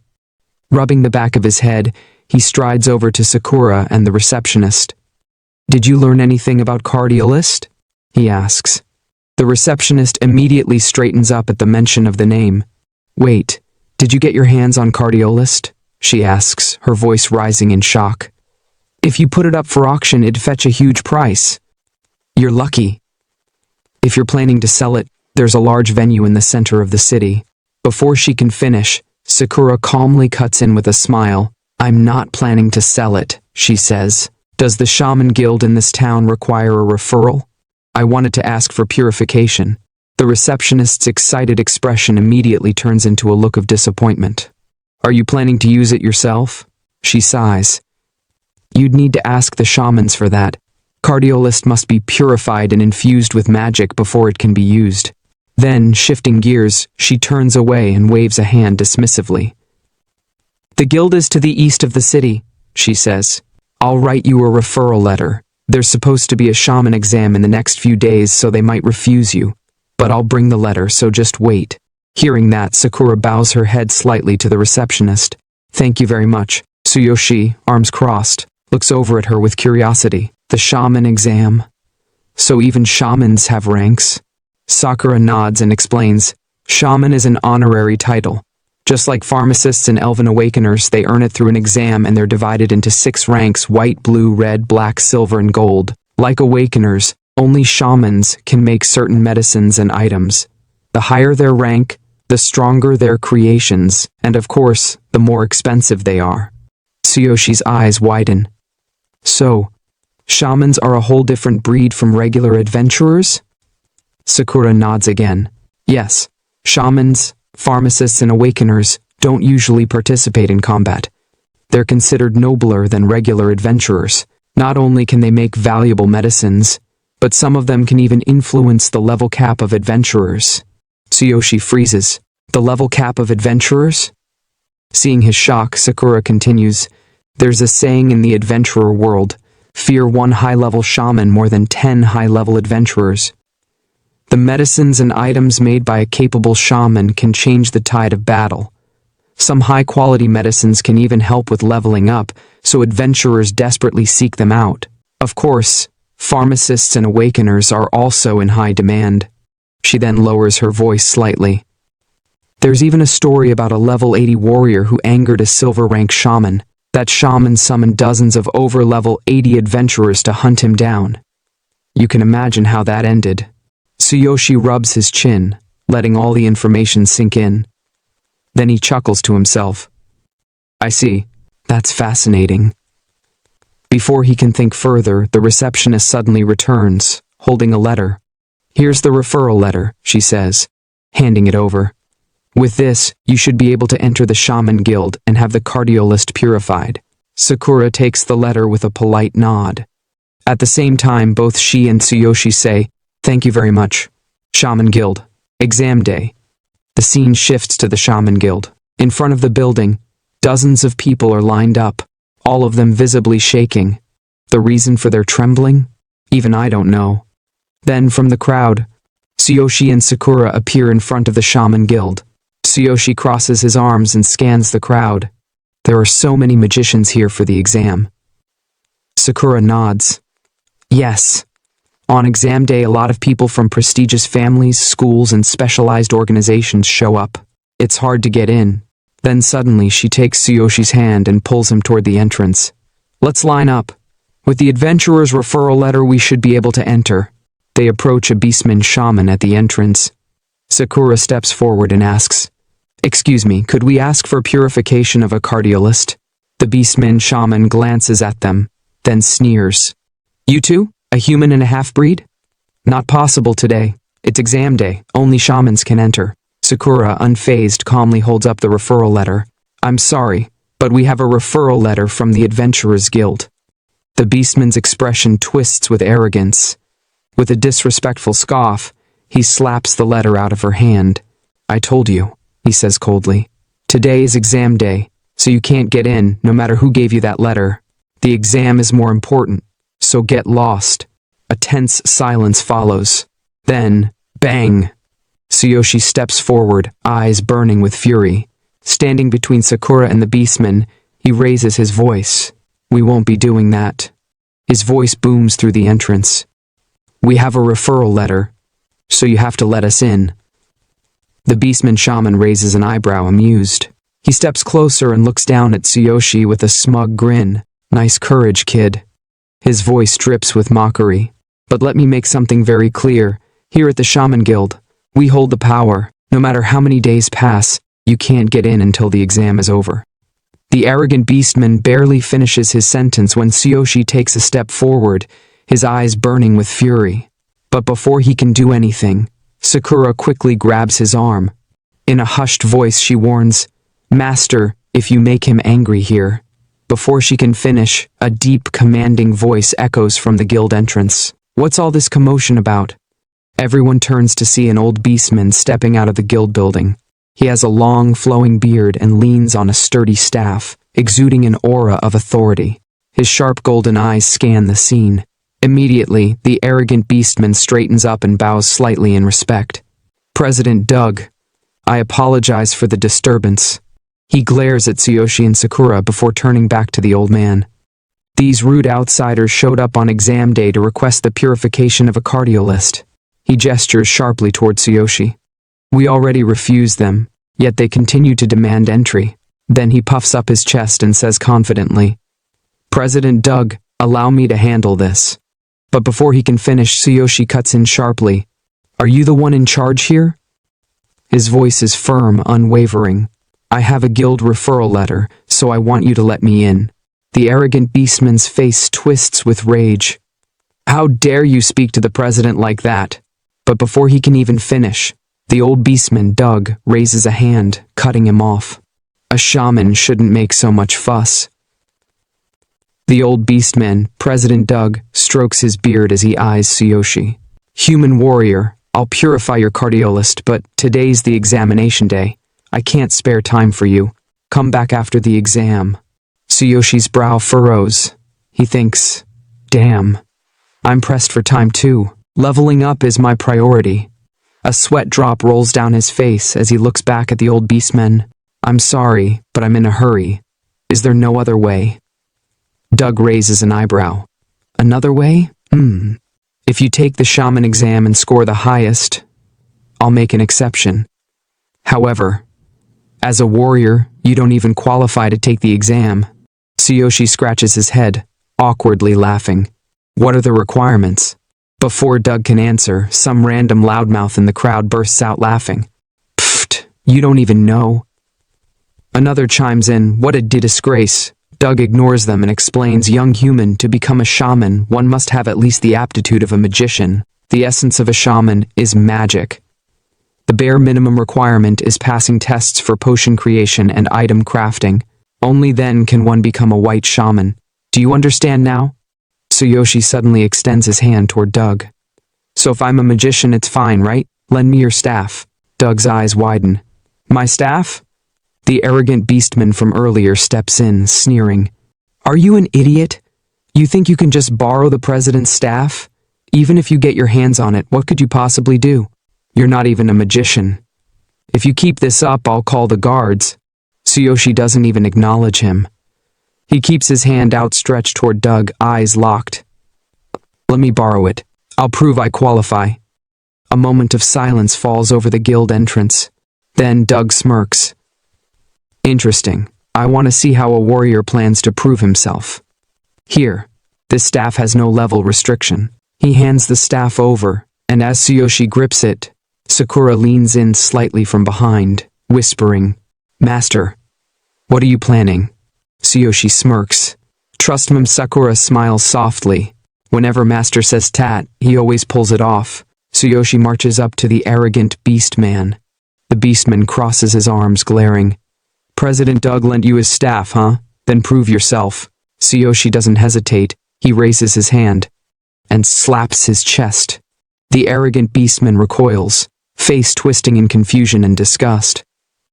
Rubbing the back of his head, he strides over to Sakura and the receptionist. "Did you learn anything about Cardiolist?" he asks. The receptionist immediately straightens up at the mention of the name. "Wait, did you get your hands on Cardiolist?" she asks, her voice rising in shock. "If you put it up for auction, it'd fetch a huge price." "You're lucky. If you're planning to sell it, there's a large venue in the center of the city." Before she can finish, Sakura calmly cuts in with a smile. "I'm not planning to sell it," she says. "Does the shaman guild in this town require a referral? I wanted to ask for purification." The receptionist's excited expression immediately turns into a look of disappointment. "Are you planning to use it yourself?" She sighs. "You'd need to ask the shamans for that. Cardiolist must be purified and infused with magic before it can be used." Then, shifting gears, she turns away and waves a hand dismissively. "The guild is to the east of the city," she says. "I'll write you a referral letter. There's supposed to be a shaman exam in the next few days, so they might refuse you. But I'll bring the letter, so just wait." Hearing that, Sakura bows her head slightly to the receptionist. "Thank you very much." Tsuyoshi, arms crossed, looks over at her with curiosity. "The shaman exam? So even shamans have ranks?" Sakura nods and explains, "Shaman is an honorary title. Just like pharmacists and elven awakeners, they earn it through an exam and they're divided into 6 ranks: white, blue, red, black, silver, and gold. Like awakeners, only shamans can make certain medicines and items. The higher their rank, the stronger their creations, and of course, the more expensive they are." Tsuyoshi's eyes widen. "So, shamans are a whole different breed from regular adventurers?" Sakura nods again. "Yes, shamans, pharmacists, and awakeners don't usually participate in combat. They're considered nobler than regular adventurers. Not only can they make valuable medicines, but some of them can even influence the level cap of adventurers." Tsuyoshi freezes. "The level cap of adventurers?" Seeing his shock, Sakura continues, "There's a saying in the adventurer world, fear 1 high-level shaman more than 10 high-level adventurers. The medicines and items made by a capable shaman can change the tide of battle. Some high-quality medicines can even help with leveling up, so adventurers desperately seek them out. Of course, pharmacists and awakeners are also in high demand." She then lowers her voice slightly. "There's even a story about a level 80 warrior who angered a silver-rank shaman. That shaman summoned dozens of over-level 80 adventurers to hunt him down. You can imagine how that ended." Tsuyoshi rubs his chin, letting all the information sink in. Then he chuckles to himself. "I see. That's fascinating." Before he can think further, the receptionist suddenly returns, holding a letter. "Here's the referral letter," she says, handing it over. "With this, you should be able to enter the Shaman Guild and have the Cardiolist purified." Sakura takes the letter with a polite nod. At the same time, both she and Tsuyoshi say, "Thank you very much." Shaman Guild. Exam day. The scene shifts to the Shaman Guild. In front of the building, dozens of people are lined up, all of them visibly shaking. The reason for their trembling? Even I don't know. Then from the crowd, Tsuyoshi and Sakura appear in front of the Shaman Guild. Tsuyoshi crosses his arms and scans the crowd. There are so many magicians here for the exam. Sakura nods. Yes. On exam day, a lot of people from prestigious families, schools, and specialized organizations show up. It's hard to get in. Then suddenly she takes Tsuyoshi's hand and pulls him toward the entrance. Let's line up. With the adventurer's referral letter, we should be able to enter. They approach a beastman shaman at the entrance. Sakura steps forward and asks, Excuse me, could we ask for purification of a cardiolist? The beastman shaman glances at them, then sneers. You two? A human and a half-breed? Not possible today. It's exam day. Only shamans can enter. Sakura, unfazed, calmly holds up the referral letter. I'm sorry, but we have a referral letter from the Adventurers Guild. The beastman's expression twists with arrogance. With a disrespectful scoff, he slaps the letter out of her hand. I told you, he says coldly. Today is exam day, so you can't get in no matter who gave you that letter. The exam is more important, so get lost. A tense silence follows. Then, bang! Tsuyoshi steps forward, eyes burning with fury. Standing between Sakura and the beastman, he raises his voice. We won't be doing that. His voice booms through the entrance. We have a referral letter, so you have to let us in. The beastman shaman raises an eyebrow, amused. He steps closer and looks down at Tsuyoshi with a smug grin. Nice courage, kid. His voice drips with mockery. But let me make something very clear. Here at the Shaman Guild, we hold the power. No matter how many days pass, you can't get in until the exam is over. The arrogant beastman barely finishes his sentence when Tsuyoshi takes a step forward, his eyes burning with fury. But before he can do anything, Sakura quickly grabs his arm. In a hushed voice, she warns, Master, if you make him angry here. Before she can finish, a deep, commanding voice echoes from the guild entrance. What's all this commotion about? Everyone turns to see an old beastman stepping out of the guild building. He has a long, flowing beard and leans on a sturdy staff, exuding an aura of authority. His sharp golden eyes scan the scene. Immediately, the arrogant beastman straightens up and bows slightly in respect. President Doug, I apologize for the disturbance. He glares at Tsuyoshi and Sakura before turning back to the old man. These rude outsiders showed up on exam day to request the purification of a cardiolist. He gestures sharply toward Tsuyoshi. We already refused them, yet they continue to demand entry. Then he puffs up his chest and says confidently, President Doug, allow me to handle this. But before he can finish, Tsuyoshi cuts in sharply. Are you the one in charge here? His voice is firm, unwavering. I have a guild referral letter, so I want you to let me in. The arrogant beastman's face twists with rage. How dare you speak to the president like that? But before he can even finish, the old beastman, Doug, raises a hand, cutting him off. A shaman shouldn't make so much fuss. The old beastman, President Doug, strokes his beard as he eyes Tsuyoshi. Human warrior, I'll purify your cardiolist, but today's the examination day. I can't spare time for you. Come back after the exam. Tsuyoshi's brow furrows. He thinks, damn, I'm pressed for time too. Leveling up is my priority. A sweat drop rolls down his face as he looks back at the old beastmen. I'm sorry, but I'm in a hurry. Is there no other way? Doug raises an eyebrow. Another way? If you take the shaman exam and score the highest, I'll make an exception. However, as a warrior, you don't even qualify to take the exam. Tsuyoshi scratches his head, awkwardly laughing. What are the requirements? Before Doug can answer, some random loudmouth in the crowd bursts out laughing. Pfft, you don't even know. Another chimes in, what a disgrace. Doug ignores them and explains, young human, to become a shaman, one must have at least the aptitude of a magician. The essence of a shaman is magic. The bare minimum requirement is passing tests for potion creation and item crafting. Only then can one become a white shaman. Do you understand now? Tsuyoshi suddenly extends his hand toward Doug. So if I'm a magician, it's fine, right? Lend me your staff. Doug's eyes widen. My staff? The arrogant beastman from earlier steps in, sneering. Are you an idiot? You think you can just borrow the president's staff? Even if you get your hands on it, what could you possibly do? You're not even a magician. If you keep this up, I'll call the guards. Tsuyoshi doesn't even acknowledge him. He keeps his hand outstretched toward Doug, eyes locked. Let me borrow it. I'll prove I qualify. A moment of silence falls over the guild entrance. Then Doug smirks. Interesting. I want to see how a warrior plans to prove himself. Here, this staff has no level restriction. He hands the staff over, and as Tsuyoshi grips it, Sakura leans in slightly from behind, whispering, Master, what are you planning? Tsuyoshi smirks. Trust me, Sakura smiles softly. Whenever Master says tat, he always pulls it off. Tsuyoshi marches up to the arrogant beastman. The beastman crosses his arms, glaring. President Doug lent you his staff, huh? Then prove yourself. Tsuyoshi doesn't hesitate. He raises his hand and slaps his chest. The arrogant beastman recoils, face twisting in confusion and disgust.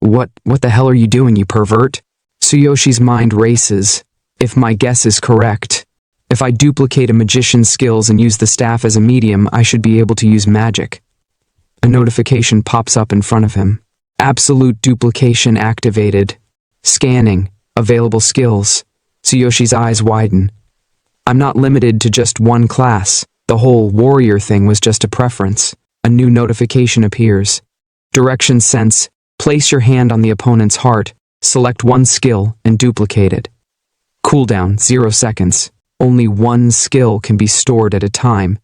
What the hell are you doing, you pervert? Tsuyoshi's mind races. If my guess is correct, if I duplicate a magician's skills and use the staff as a medium, I should be able to use magic. A notification pops up in front of him. Absolute duplication activated. Scanning. Available skills. Tsuyoshi's eyes widen. I'm not limited to just one class. The whole warrior thing was just a preference. A new notification appears. Direction sense. Place your hand on the opponent's heart. Select one skill and duplicate it. Cooldown 0 seconds. Only one skill can be stored at a time.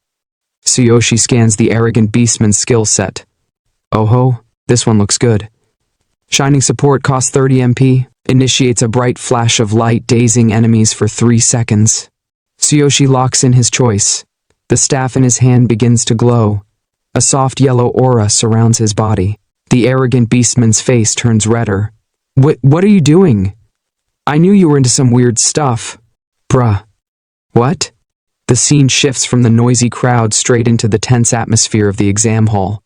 Tsuyoshi scans the arrogant beastman's skill set. Oh ho, this one looks good. Shining support costs 30 MP. Initiates a bright flash of light, dazing enemies for 3 seconds. Tsuyoshi locks in his choice. The staff in his hand begins to glow. A soft yellow aura surrounds his body. The arrogant beastman's face turns redder. What are you doing? I knew you were into some weird stuff. Bruh. What? The scene shifts from the noisy crowd straight into the tense atmosphere of the exam hall.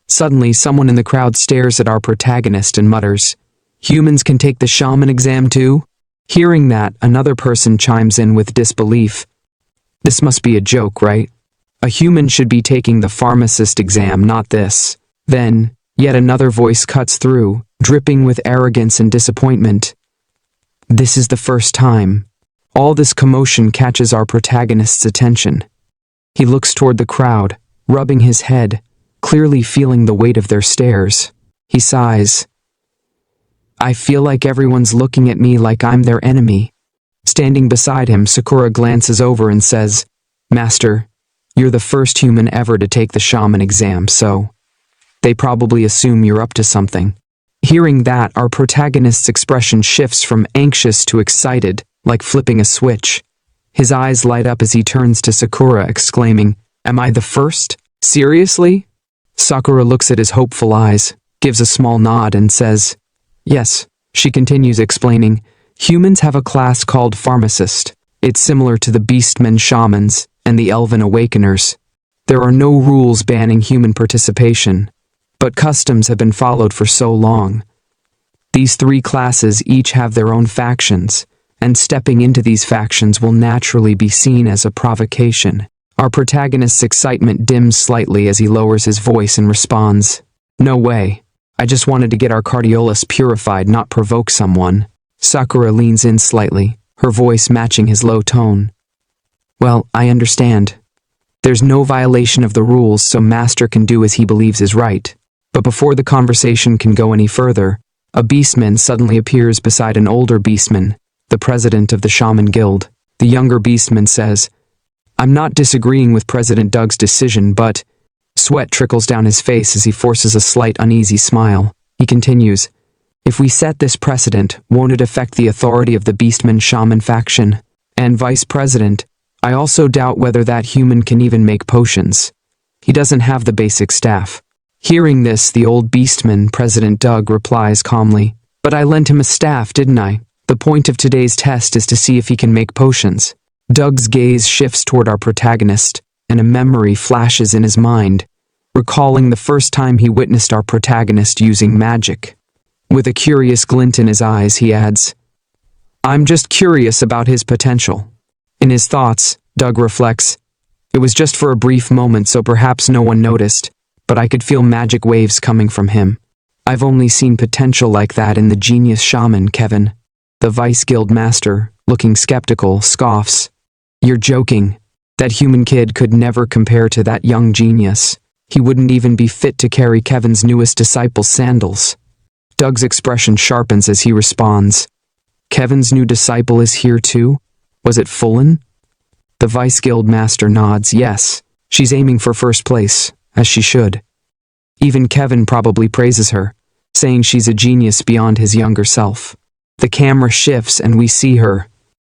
Suddenly, someone in the crowd stares at our protagonist and mutters, Humans can take the shaman exam too? Hearing that, another person chimes in with disbelief. This must be a joke, right? A human should be taking the pharmacist exam, not this. Then, yet another voice cuts through, dripping with arrogance and disappointment. This is the first time. All this commotion catches our protagonist's attention. He looks toward the crowd, rubbing his head, clearly feeling the weight of their stares. He sighs. I feel like everyone's looking at me like I'm their enemy. Standing beside him, Sakura glances over and says, Master, you're the first human ever to take the shaman exam, so they probably assume you're up to something. Hearing that, our protagonist's expression shifts from anxious to excited, like flipping a switch. His eyes light up as he turns to Sakura, exclaiming, Am I the first? Seriously? Sakura looks at his hopeful eyes, gives a small nod, and says, Yes. She continues explaining, Humans have a class called pharmacist. It's similar to the beastmen shamans and the elven awakeners. There are no rules banning human participation, but customs have been followed for so long. These 3 classes each have their own factions, and stepping into these factions will naturally be seen as a provocation. Our protagonist's excitement dims slightly as he lowers his voice and responds, No way. I just wanted to get our cardiolus purified, not provoke someone. Sakura leans in slightly, her voice matching his low tone. Well, I understand. There's no violation of the rules, so Master can do as he believes is right. But before the conversation can go any further, a beastman suddenly appears beside an older beastman, the president of the Shaman Guild. The younger beastman says, I'm not disagreeing with President Doug's decision, but... Sweat trickles down his face as he forces a slight uneasy smile. He continues, If we set this precedent, won't it affect the authority of the beastman shaman faction? And Vice President, I also doubt whether that human can even make potions. He doesn't have the basic staff. Hearing this, the old beastman, President Doug, replies calmly, But I lent him a staff, didn't I? The point of today's test is to see if he can make potions. Doug's gaze shifts toward our protagonist, and a memory flashes in his mind, recalling the first time he witnessed our protagonist using magic. With a curious glint in his eyes, he adds, I'm just curious about his potential. In his thoughts, Doug reflects, It was just for a brief moment, so perhaps no one noticed, but I could feel magic waves coming from him. I've only seen potential like that in the genius shaman, Kevin. The Vice Guild Master, looking skeptical, scoffs. You're joking. That human kid could never compare to that young genius. He wouldn't even be fit to carry Kevin's newest disciple's sandals. Doug's expression sharpens as he responds. Kevin's new disciple is here too? Was it Fullen? The Vice Guild Master nods. Yes, she's aiming for first place, as she should. Even Kevin probably praises her, saying she's a genius beyond his younger self. The camera shifts and we see her,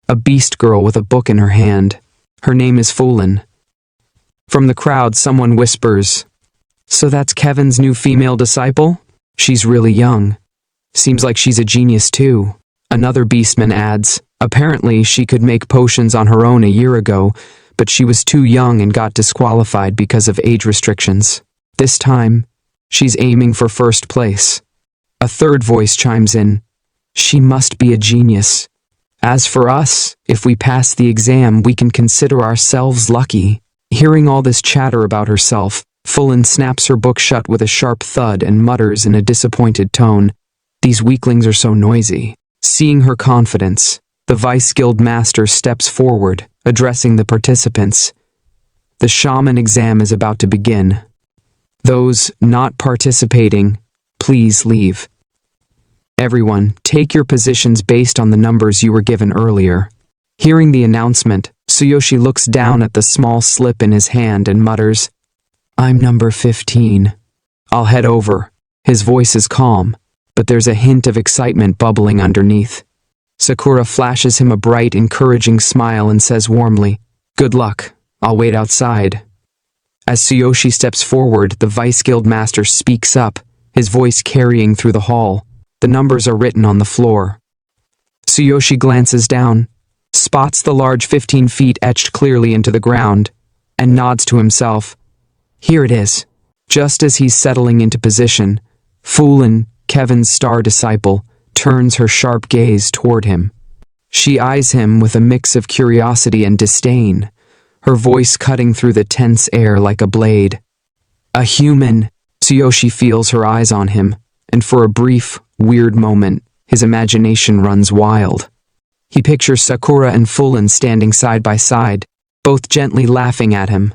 a beast girl with a book in her hand. Her name is Fullen. From the crowd, someone whispers, "So that's Kevin's new female disciple? She's really young. Seems like she's a genius too." Another beastman adds, "Apparently she could make potions on her own a year ago, but she was too young and got disqualified because of age restrictions. This time, she's aiming for first place." A third voice chimes in, "She must be a genius. As for us, if we pass the exam, we can consider ourselves lucky." Hearing all this chatter about herself, Fullen snaps her book shut with a sharp thud and mutters in a disappointed tone, "These weaklings are so noisy." Seeing her confidence, the Vice Guild Master steps forward, addressing the participants. The shaman exam is about to begin. Those not participating, please leave. Everyone, take your positions based on the numbers you were given earlier. Hearing the announcement, Tsuyoshi looks down at the small slip in his hand and mutters, "I'm number 15. I'll head over." His voice is calm, but there's a hint of excitement bubbling underneath. Sakura flashes him a bright, encouraging smile and says warmly, "Good luck. I'll wait outside." As Tsuyoshi steps forward, the Vice Guild Master speaks up, his voice carrying through the hall. The numbers are written on the floor. Tsuyoshi glances down, spots the large 15 feet etched clearly into the ground, and nods to himself. Here it is. Just as he's settling into position, Fullen, Kevin's star disciple, turns her sharp gaze toward him. She eyes him with a mix of curiosity and disdain, her voice cutting through the tense air like a blade. A human. Tsuyoshi feels her eyes on him, and for a brief, weird moment, his imagination runs wild. He pictures Sakura and Fullen standing side by side, both gently laughing at him.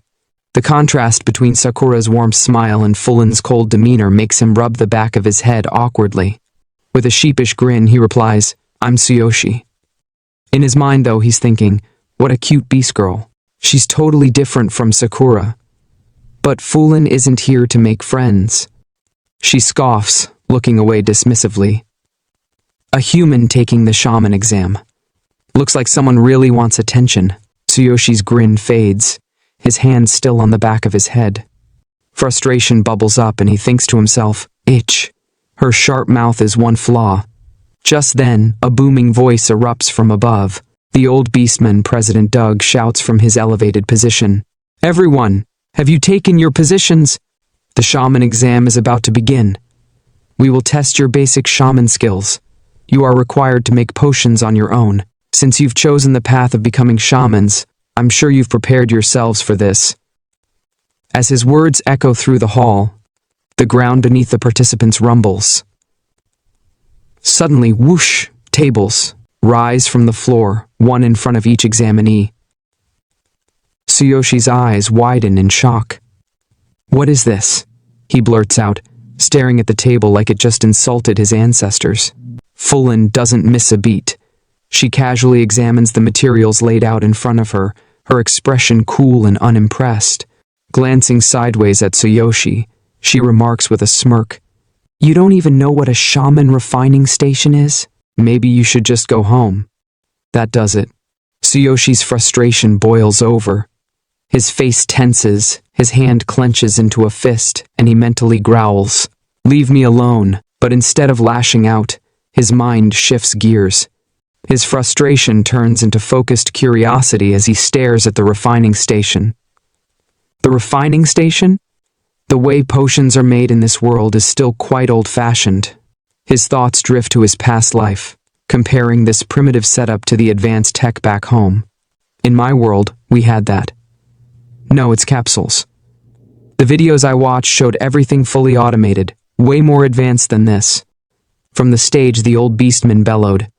The contrast between Sakura's warm smile and Fullen's cold demeanor makes him rub the back of his head awkwardly. With a sheepish grin, he replies, "I'm Tsuyoshi." In his mind, though, he's thinking, what a cute beast girl. She's totally different from Sakura. But Fullen isn't here to make friends. She scoffs, looking away dismissively. A human taking the shaman exam. Looks like someone really wants attention. Tsuyoshi's grin fades, his hand still on the back of his head. Frustration bubbles up and he thinks to himself, "Itch." Her sharp mouth is one flaw. Just then, a booming voice erupts from above. The old beastman, President Doug, shouts from his elevated position, "Everyone, have you taken your positions? The shaman exam is about to begin. We will test your basic shaman skills. You are required to make potions on your own. Since you've chosen the path of becoming shamans, I'm sure you've prepared yourselves for this." As his words echo through the hall, the ground beneath the participants rumbles. Suddenly, whoosh, tables rise from the floor, one in front of each examinee. Tsuyoshi's eyes widen in shock. "What is this?" he blurts out, staring at the table like it just insulted his ancestors. Fullen doesn't miss a beat. She casually examines the materials laid out in front of her, her expression cool and unimpressed. Glancing sideways at Tsuyoshi, she remarks with a smirk, "You don't even know what a shaman refining station is? Maybe you should just go home." That does it. Tsuyoshi's frustration boils over. His face tenses, his hand clenches into a fist, and he mentally growls, "Leave me alone." But instead of lashing out, his mind shifts gears. His frustration turns into focused curiosity as he stares at the refining station. The refining station? The way potions are made in this world is still quite old-fashioned. His thoughts drift to his past life, comparing this primitive setup to the advanced tech back home. In my world, we had that. No, it's capsules. The videos I watched showed everything fully automated, Way more advanced than this. From the stage, the old beastman bellowed,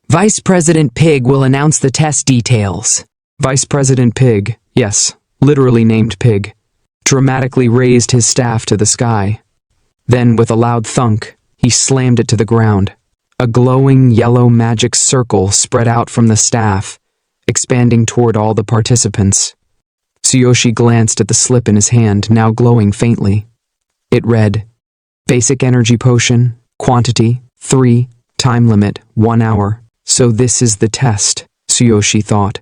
"Vice President Pig will announce the test details." Vice President Pig, yes, literally named Pig, dramatically raised his staff to the sky. Then, with a loud thunk, he slammed it to the ground. A glowing yellow magic circle spread out from the staff, expanding toward all the participants. Tsuyoshi glanced at the slip in his hand, now glowing faintly. It read, "Basic energy potion, quantity, 3, time limit, 1 hour. So this is the test," Tsuyoshi thought.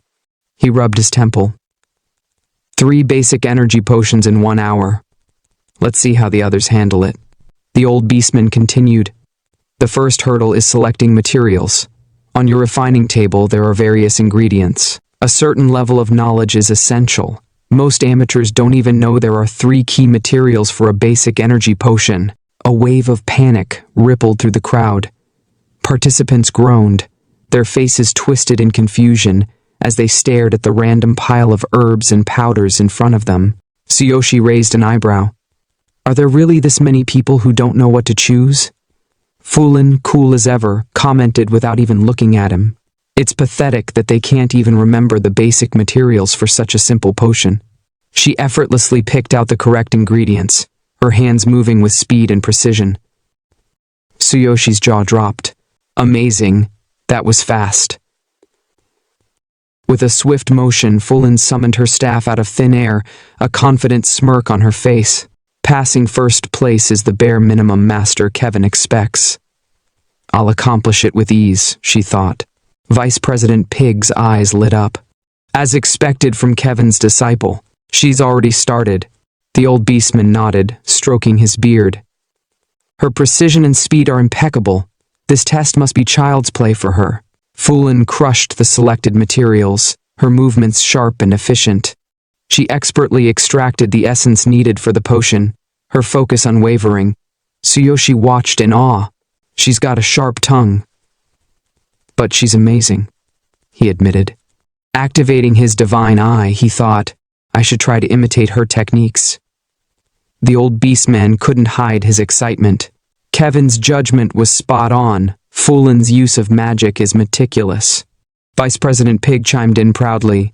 He rubbed his temple. 3 basic energy potions in 1 hour. Let's see how the others handle it. The old beastman continued. The first hurdle is selecting materials. On your refining table, there are various ingredients. A certain level of knowledge is essential. Most amateurs don't even know there are 3 key materials for a basic energy potion. A wave of panic rippled through the crowd. Participants groaned, their faces twisted in confusion as they stared at the random pile of herbs and powders in front of them. Tsuyoshi raised an eyebrow. Are there really this many people who don't know what to choose? Fulin, cool as ever, commented without even looking at him. It's pathetic that they can't even remember the basic materials for such a simple potion. She effortlessly picked out the correct ingredients, her hands moving with speed and precision. Tsuyoshi's jaw dropped. Amazing. That was fast. With a swift motion, Fulin summoned her staff out of thin air, a confident smirk on her face. Passing first place is the bare minimum Master Kevin expects. I'll accomplish it with ease, she thought. Vice President Pig's eyes lit up. As expected from Kevin's disciple, she's already started. The old beastman nodded, stroking his beard. Her precision and speed are impeccable. This test must be child's play for her. Fulin crushed the selected materials, her movements sharp and efficient. She expertly extracted the essence needed for the potion, her focus unwavering. Tsuyoshi watched in awe. She's got a sharp tongue. But she's amazing, he admitted. Activating his divine eye, he thought, I should try to imitate her techniques. The old beastman couldn't hide his excitement. Kevin's judgment was spot on. Fulin's use of magic is meticulous. Vice President Pig chimed in proudly.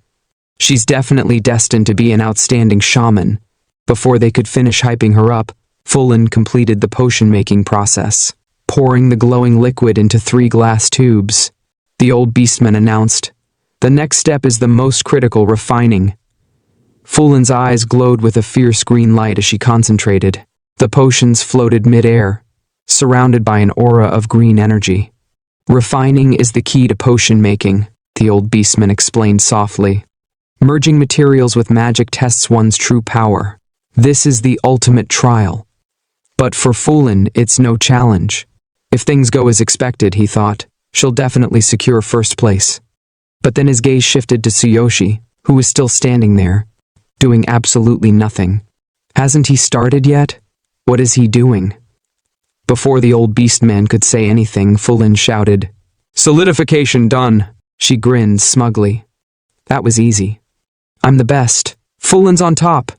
She's definitely destined to be an outstanding shaman. Before they could finish hyping her up, Fulin completed the potion-making process, pouring the glowing liquid into 3 glass tubes. The old beastman announced, "The next step is the most critical, refining." Fulin's eyes glowed with a fierce green light as she concentrated. The potions floated mid-air, surrounded by an aura of green energy. Refining is the key to potion making, the old beastman explained softly. Merging materials with magic tests one's true power. This is the ultimate trial. But for Fulin, it's no challenge. If things go as expected, he thought, she'll definitely secure first place. But then his gaze shifted to Tsuyoshi, who was still standing there, doing absolutely nothing. Hasn't he started yet? What is he doing? Before the old beastman could say anything, Fulin shouted, "Solidification done!" She grinned smugly. That was easy. I'm the best. Fulin's on top.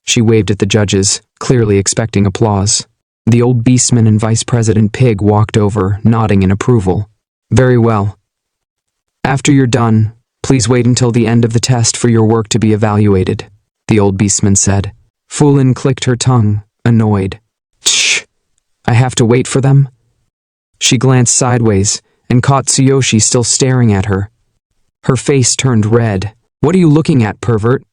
She waved at the judges, clearly expecting applause. The old beastman and Vice President Pig walked over, nodding in approval. Very well. After you're done, please wait until the end of the test for your work to be evaluated, the old beastman said. Fulin clicked her tongue, annoyed. Shh! I have to wait for them? She glanced sideways and caught Tsuyoshi still staring at her. Her face turned red. What are you looking at, pervert?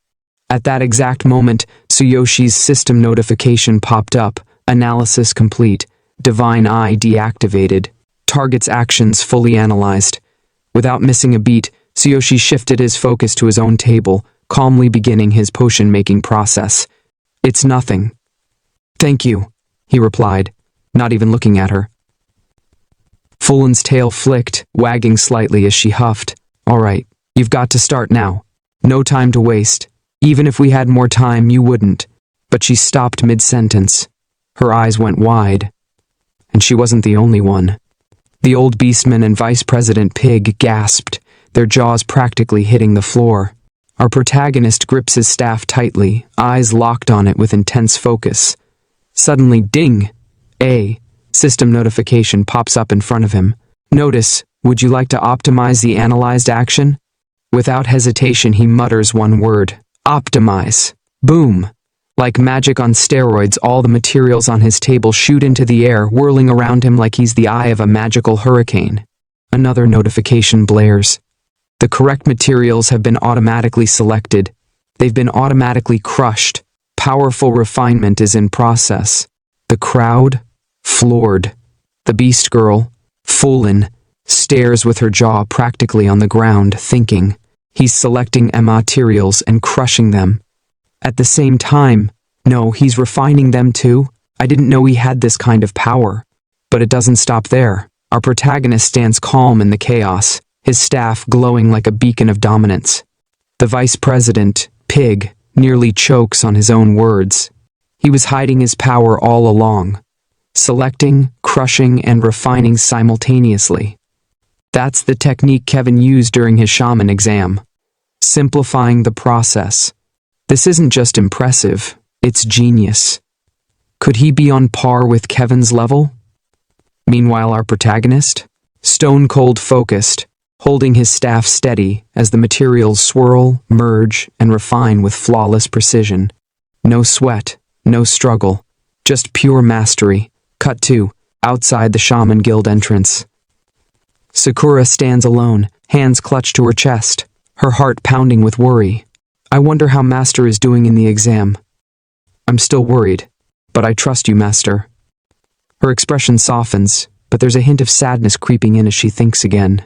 At that exact moment, Tsuyoshi's system notification popped up. Analysis complete. Divine Eye deactivated. Target's actions fully analyzed. Without missing a beat, Tsuyoshi shifted his focus to his own table, calmly beginning his potion-making process. It's nothing. Thank you, he replied, not even looking at her. Fulin's tail flicked, wagging slightly as she huffed. All right, you've got to start now. No time to waste. Even if we had more time, you wouldn't. But she stopped mid-sentence. Her eyes went wide. And she wasn't the only one. The old beastman and Vice President Pig gasped, their jaws practically hitting the floor. Our protagonist grips his staff tightly, eyes locked on it with intense focus. Suddenly, ding! A system notification pops up in front of him. Notice, would you like to optimize the analyzed action? Without hesitation, he mutters one word. Optimize. Boom. Like magic on steroids, all the materials on his table shoot into the air, whirling around him like he's the eye of a magical hurricane. Another notification blares. The correct materials have been automatically selected. They've been automatically crushed. Powerful refinement is in process. The crowd, floored. The beast girl, Fulin, stares with her jaw practically on the ground, thinking. He's selecting materials and crushing them. At the same time, no, he's refining them too. I didn't know he had this kind of power. But it doesn't stop there. Our protagonist stands calm in the chaos, his staff glowing like a beacon of dominance. The vice president, Pig, nearly chokes on his own words. He was hiding his power all along, selecting, crushing, and refining simultaneously. That's the technique Kevin used during his shaman exam. Simplifying the process. This isn't just impressive, it's genius. Could he be on par with Kevin's level? Meanwhile, our protagonist, stone-cold focused, holding his staff steady as the materials swirl, merge, and refine with flawless precision. No sweat, no struggle, just pure mastery. Cut to, outside the Shaman Guild entrance. Sakura stands alone, hands clutched to her chest, her heart pounding with worry. I wonder how Master is doing in the exam. I'm still worried, but I trust you, Master. Her expression softens, but there's a hint of sadness creeping in as she thinks again.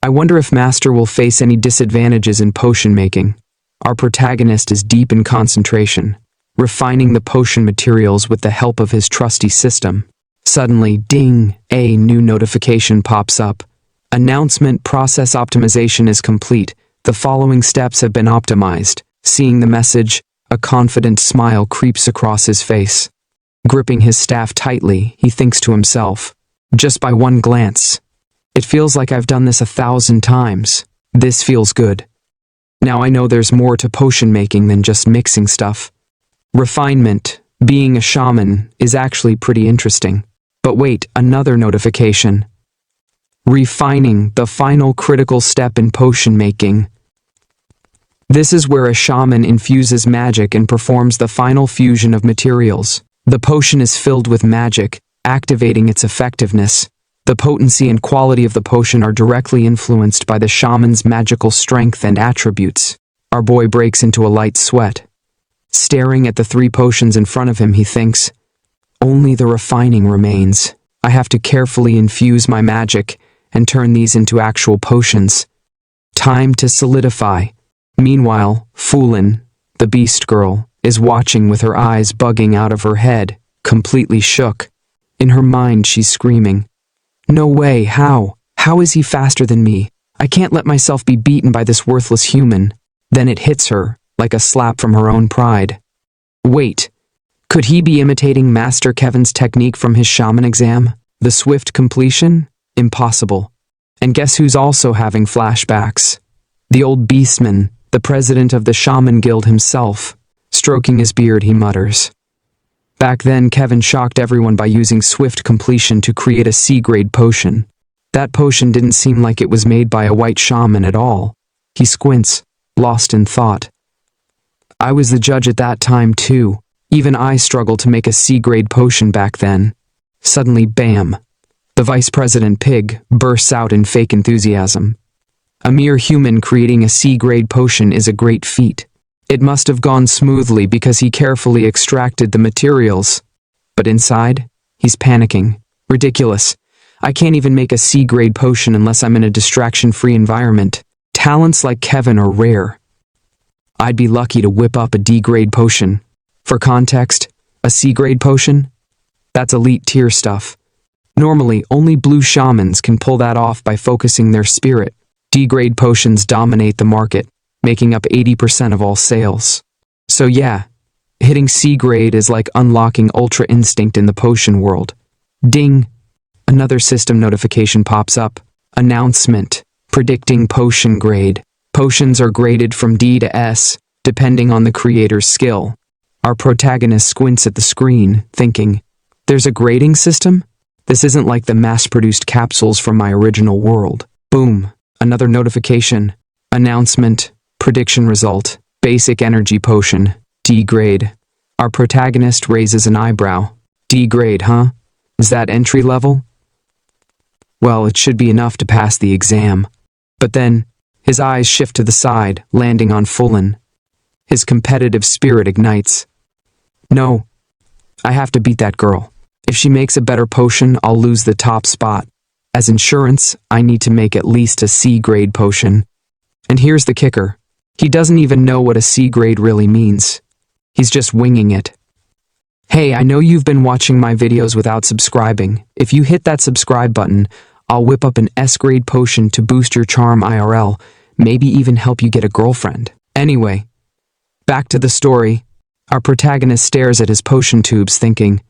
I wonder if Master will face any disadvantages in potion making. Our protagonist is deep in concentration, refining the potion materials with the help of his trusty system. Suddenly, ding, a new notification pops up. Announcement process optimization is complete. The following steps have been optimized. Seeing the message, a confident smile creeps across his face. Gripping his staff tightly, he thinks to himself, just by one glance. It feels like I've done this 1,000 times. This feels good. Now I know there's more to potion making than just mixing stuff. Refinement, being a shaman, is actually pretty interesting. But wait, another notification. Refining, the final critical step in potion making. This is where a shaman infuses magic and performs the final fusion of materials. The potion is filled with magic, activating its effectiveness. The potency and quality of the potion are directly influenced by the shaman's magical strength and attributes. Our boy breaks into a light sweat. Staring at the 3 potions in front of him, he thinks, only the refining remains. I have to carefully infuse my magic and turn these into actual potions. Time to solidify. Meanwhile, Fulin, the beast girl, is watching with her eyes bugging out of her head, completely shook. In her mind, she's screaming, no way, how? How is he faster than me? I can't let myself be beaten by this worthless human. Then it hits her, like a slap from her own pride. Wait, could he be imitating Master Kevin's technique from his shaman exam? The swift completion? Impossible. And guess who's also having flashbacks? The old beastman, the president of the Shaman Guild himself. Stroking his beard, he mutters. Back then, Kevin shocked everyone by using swift completion to create a C-grade potion. That potion didn't seem like it was made by a white shaman at all. He squints, lost in thought. I was the judge at that time too. Even I struggled to make a C-grade potion back then. Suddenly, bam! The vice president Pig bursts out in fake enthusiasm. A mere human creating a C-grade potion is a great feat. It must have gone smoothly because he carefully extracted the materials. But inside, he's panicking. Ridiculous. I can't even make a C-grade potion unless I'm in a distraction-free environment. Talents like Kevin are rare. I'd be lucky to whip up a D-grade potion. For context, a C-grade potion? That's elite tier stuff. Normally, only blue shamans can pull that off by focusing their spirit. D-grade potions dominate the market, making up 80% of all sales. So yeah, hitting C-grade is like unlocking Ultra Instinct in the potion world. Ding! Another system notification pops up. Announcement. Predicting potion grade. Potions are graded from D to S, depending on the creator's skill. Our protagonist squints at the screen, thinking, There's a grading system? This isn't like the mass-produced capsules from my original world. Boom. Another notification. Announcement. Prediction result. Basic energy potion. D grade. Our protagonist raises an eyebrow. D grade, huh? Is that entry level? Well, it should be enough to pass the exam. But then, his eyes shift to the side, landing on Fulin. His competitive spirit ignites. No, I have to beat that girl. If she makes a better potion, I'll lose the top spot. As insurance, I need to make at least a C-grade potion. And here's the kicker. He doesn't even know what a C-grade really means. He's just winging it. Hey, I know you've been watching my videos without subscribing. If you hit that subscribe button, I'll whip up an S-grade potion to boost your charm IRL, maybe even help you get a girlfriend. Anyway, back to the story. Our protagonist stares at his potion tubes thinking,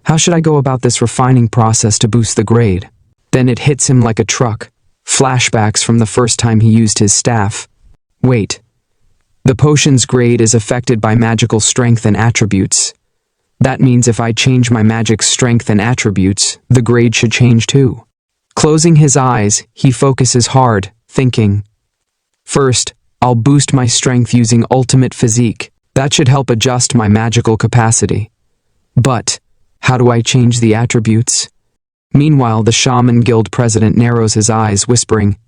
how should I go about this refining process to boost the grade? Then it hits him like a truck. Flashbacks from the first time he used his staff. Wait. The potion's grade is affected by magical strength and attributes. That means if I change my magic strength and attributes, the grade should change too. Closing his eyes, he focuses hard, thinking, first, I'll boost my strength using ultimate physique. That should help adjust my magical capacity. But, how do I change the attributes? Meanwhile, the Shaman Guild president narrows his eyes, whispering,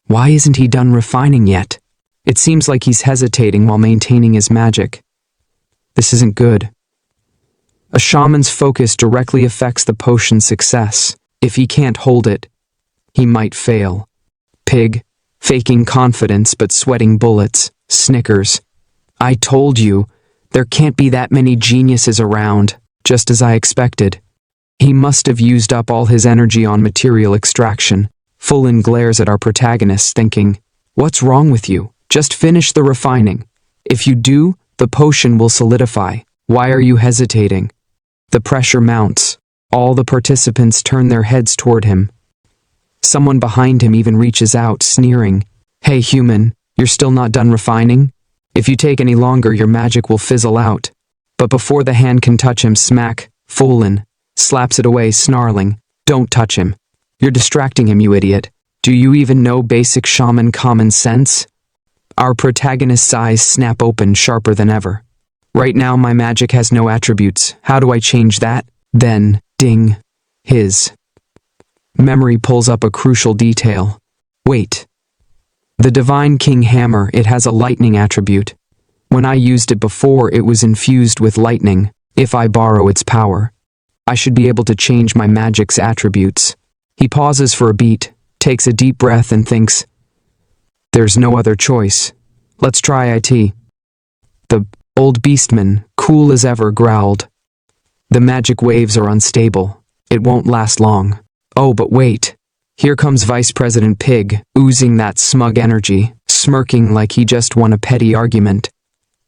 why isn't he done refining yet? It seems like he's hesitating while maintaining his magic. This isn't good. A shaman's focus directly affects the potion's success. If he can't hold it, he might fail. Pig, faking confidence but sweating bullets, snickers. I told you, there can't be that many geniuses around, just as I expected. He must have used up all his energy on material extraction. Fulin glares at our protagonist, thinking, what's wrong with you? Just finish the refining. If you do, the potion will solidify. Why are you hesitating? The pressure mounts. All the participants turn their heads toward him. Someone behind him even reaches out, sneering, hey human, you're still not done refining? If you take any longer, your magic will fizzle out. But before the hand can touch him, smack, Fulin slaps it away, snarling, don't touch him. You're distracting him, you idiot. Do you even know basic shaman common sense? Our protagonist's eyes snap open, sharper than ever. Right now, my magic has no attributes. How do I change that? Then, ding, his memory pulls up a crucial detail. Wait. The Divine King Hammer, it has a lightning attribute. When I used it before, it was infused with lightning. If I borrow its power, I should be able to change my magic's attributes. He pauses for a beat, takes a deep breath and thinks, there's no other choice. Let's try it. The old beastman, cool as ever, growled. The magic waves are unstable. It won't last long. Oh, but wait. Here comes Vice President Pig, oozing that smug energy, smirking like he just won a petty argument.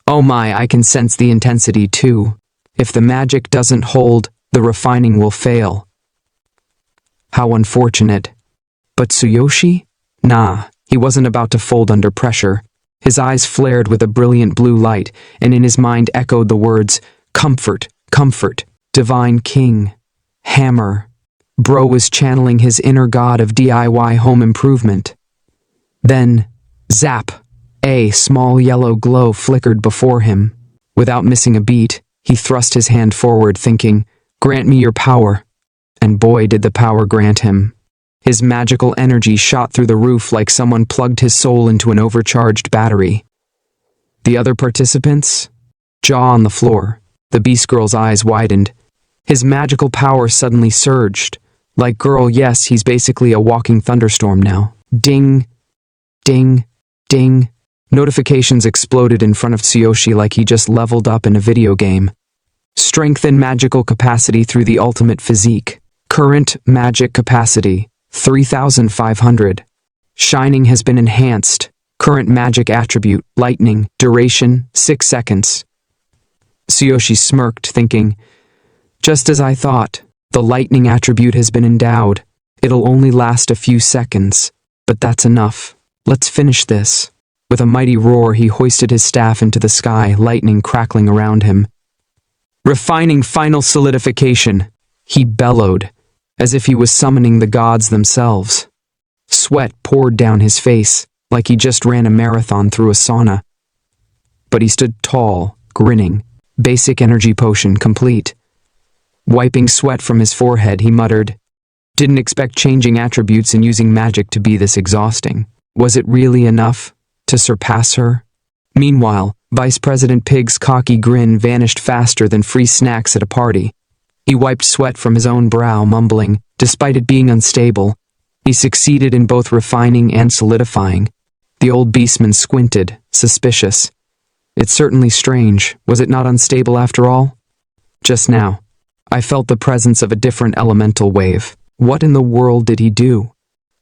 Oh my, I can sense the intensity too. If the magic doesn't hold, the refining will fail. How unfortunate. But Tsuyoshi? Nah, he wasn't about to fold under pressure. His eyes flared with a brilliant blue light, and in his mind echoed the words, comfort, comfort, divine king, hammer. Bro was channeling his inner god of DIY home improvement. Then, zap, a small yellow glow flickered before him. Without missing a beat, he thrust his hand forward, thinking, grant me your power. And boy, did the power grant him. His magical energy shot through the roof like someone plugged his soul into an overcharged battery. The other participants? Jaw on the floor. The beast girl's eyes widened. His magical power suddenly surged. Like girl, yes, he's basically a walking thunderstorm now. Ding, ding, ding. Notifications exploded in front of Tsuyoshi like he just leveled up in a video game. Strengthen magical capacity through the ultimate physique. Current magic capacity, 3,500. Shining has been enhanced. Current magic attribute, lightning. Duration, 6 seconds. Tsuyoshi smirked, thinking, just as I thought. The lightning attribute has been endowed. It'll only last a few seconds, but that's enough. Let's finish this. With a mighty roar, he hoisted his staff into the sky, lightning crackling around him. Refining final solidification, he bellowed, as if he was summoning the gods themselves. Sweat poured down his face, like he just ran a marathon through a sauna. But he stood tall, grinning, basic energy potion complete. Wiping sweat from his forehead, he muttered, "Didn't expect changing attributes and using magic to be this exhausting. Was it really enough to surpass her?" Meanwhile, Vice President Pig's cocky grin vanished faster than free snacks at a party. He wiped sweat from his own brow, mumbling, despite it being unstable, he succeeded in both refining and solidifying. The old beastman squinted, suspicious. It's certainly strange, was it not unstable after all? Just now, I felt the presence of a different elemental wave. What in the world did he do?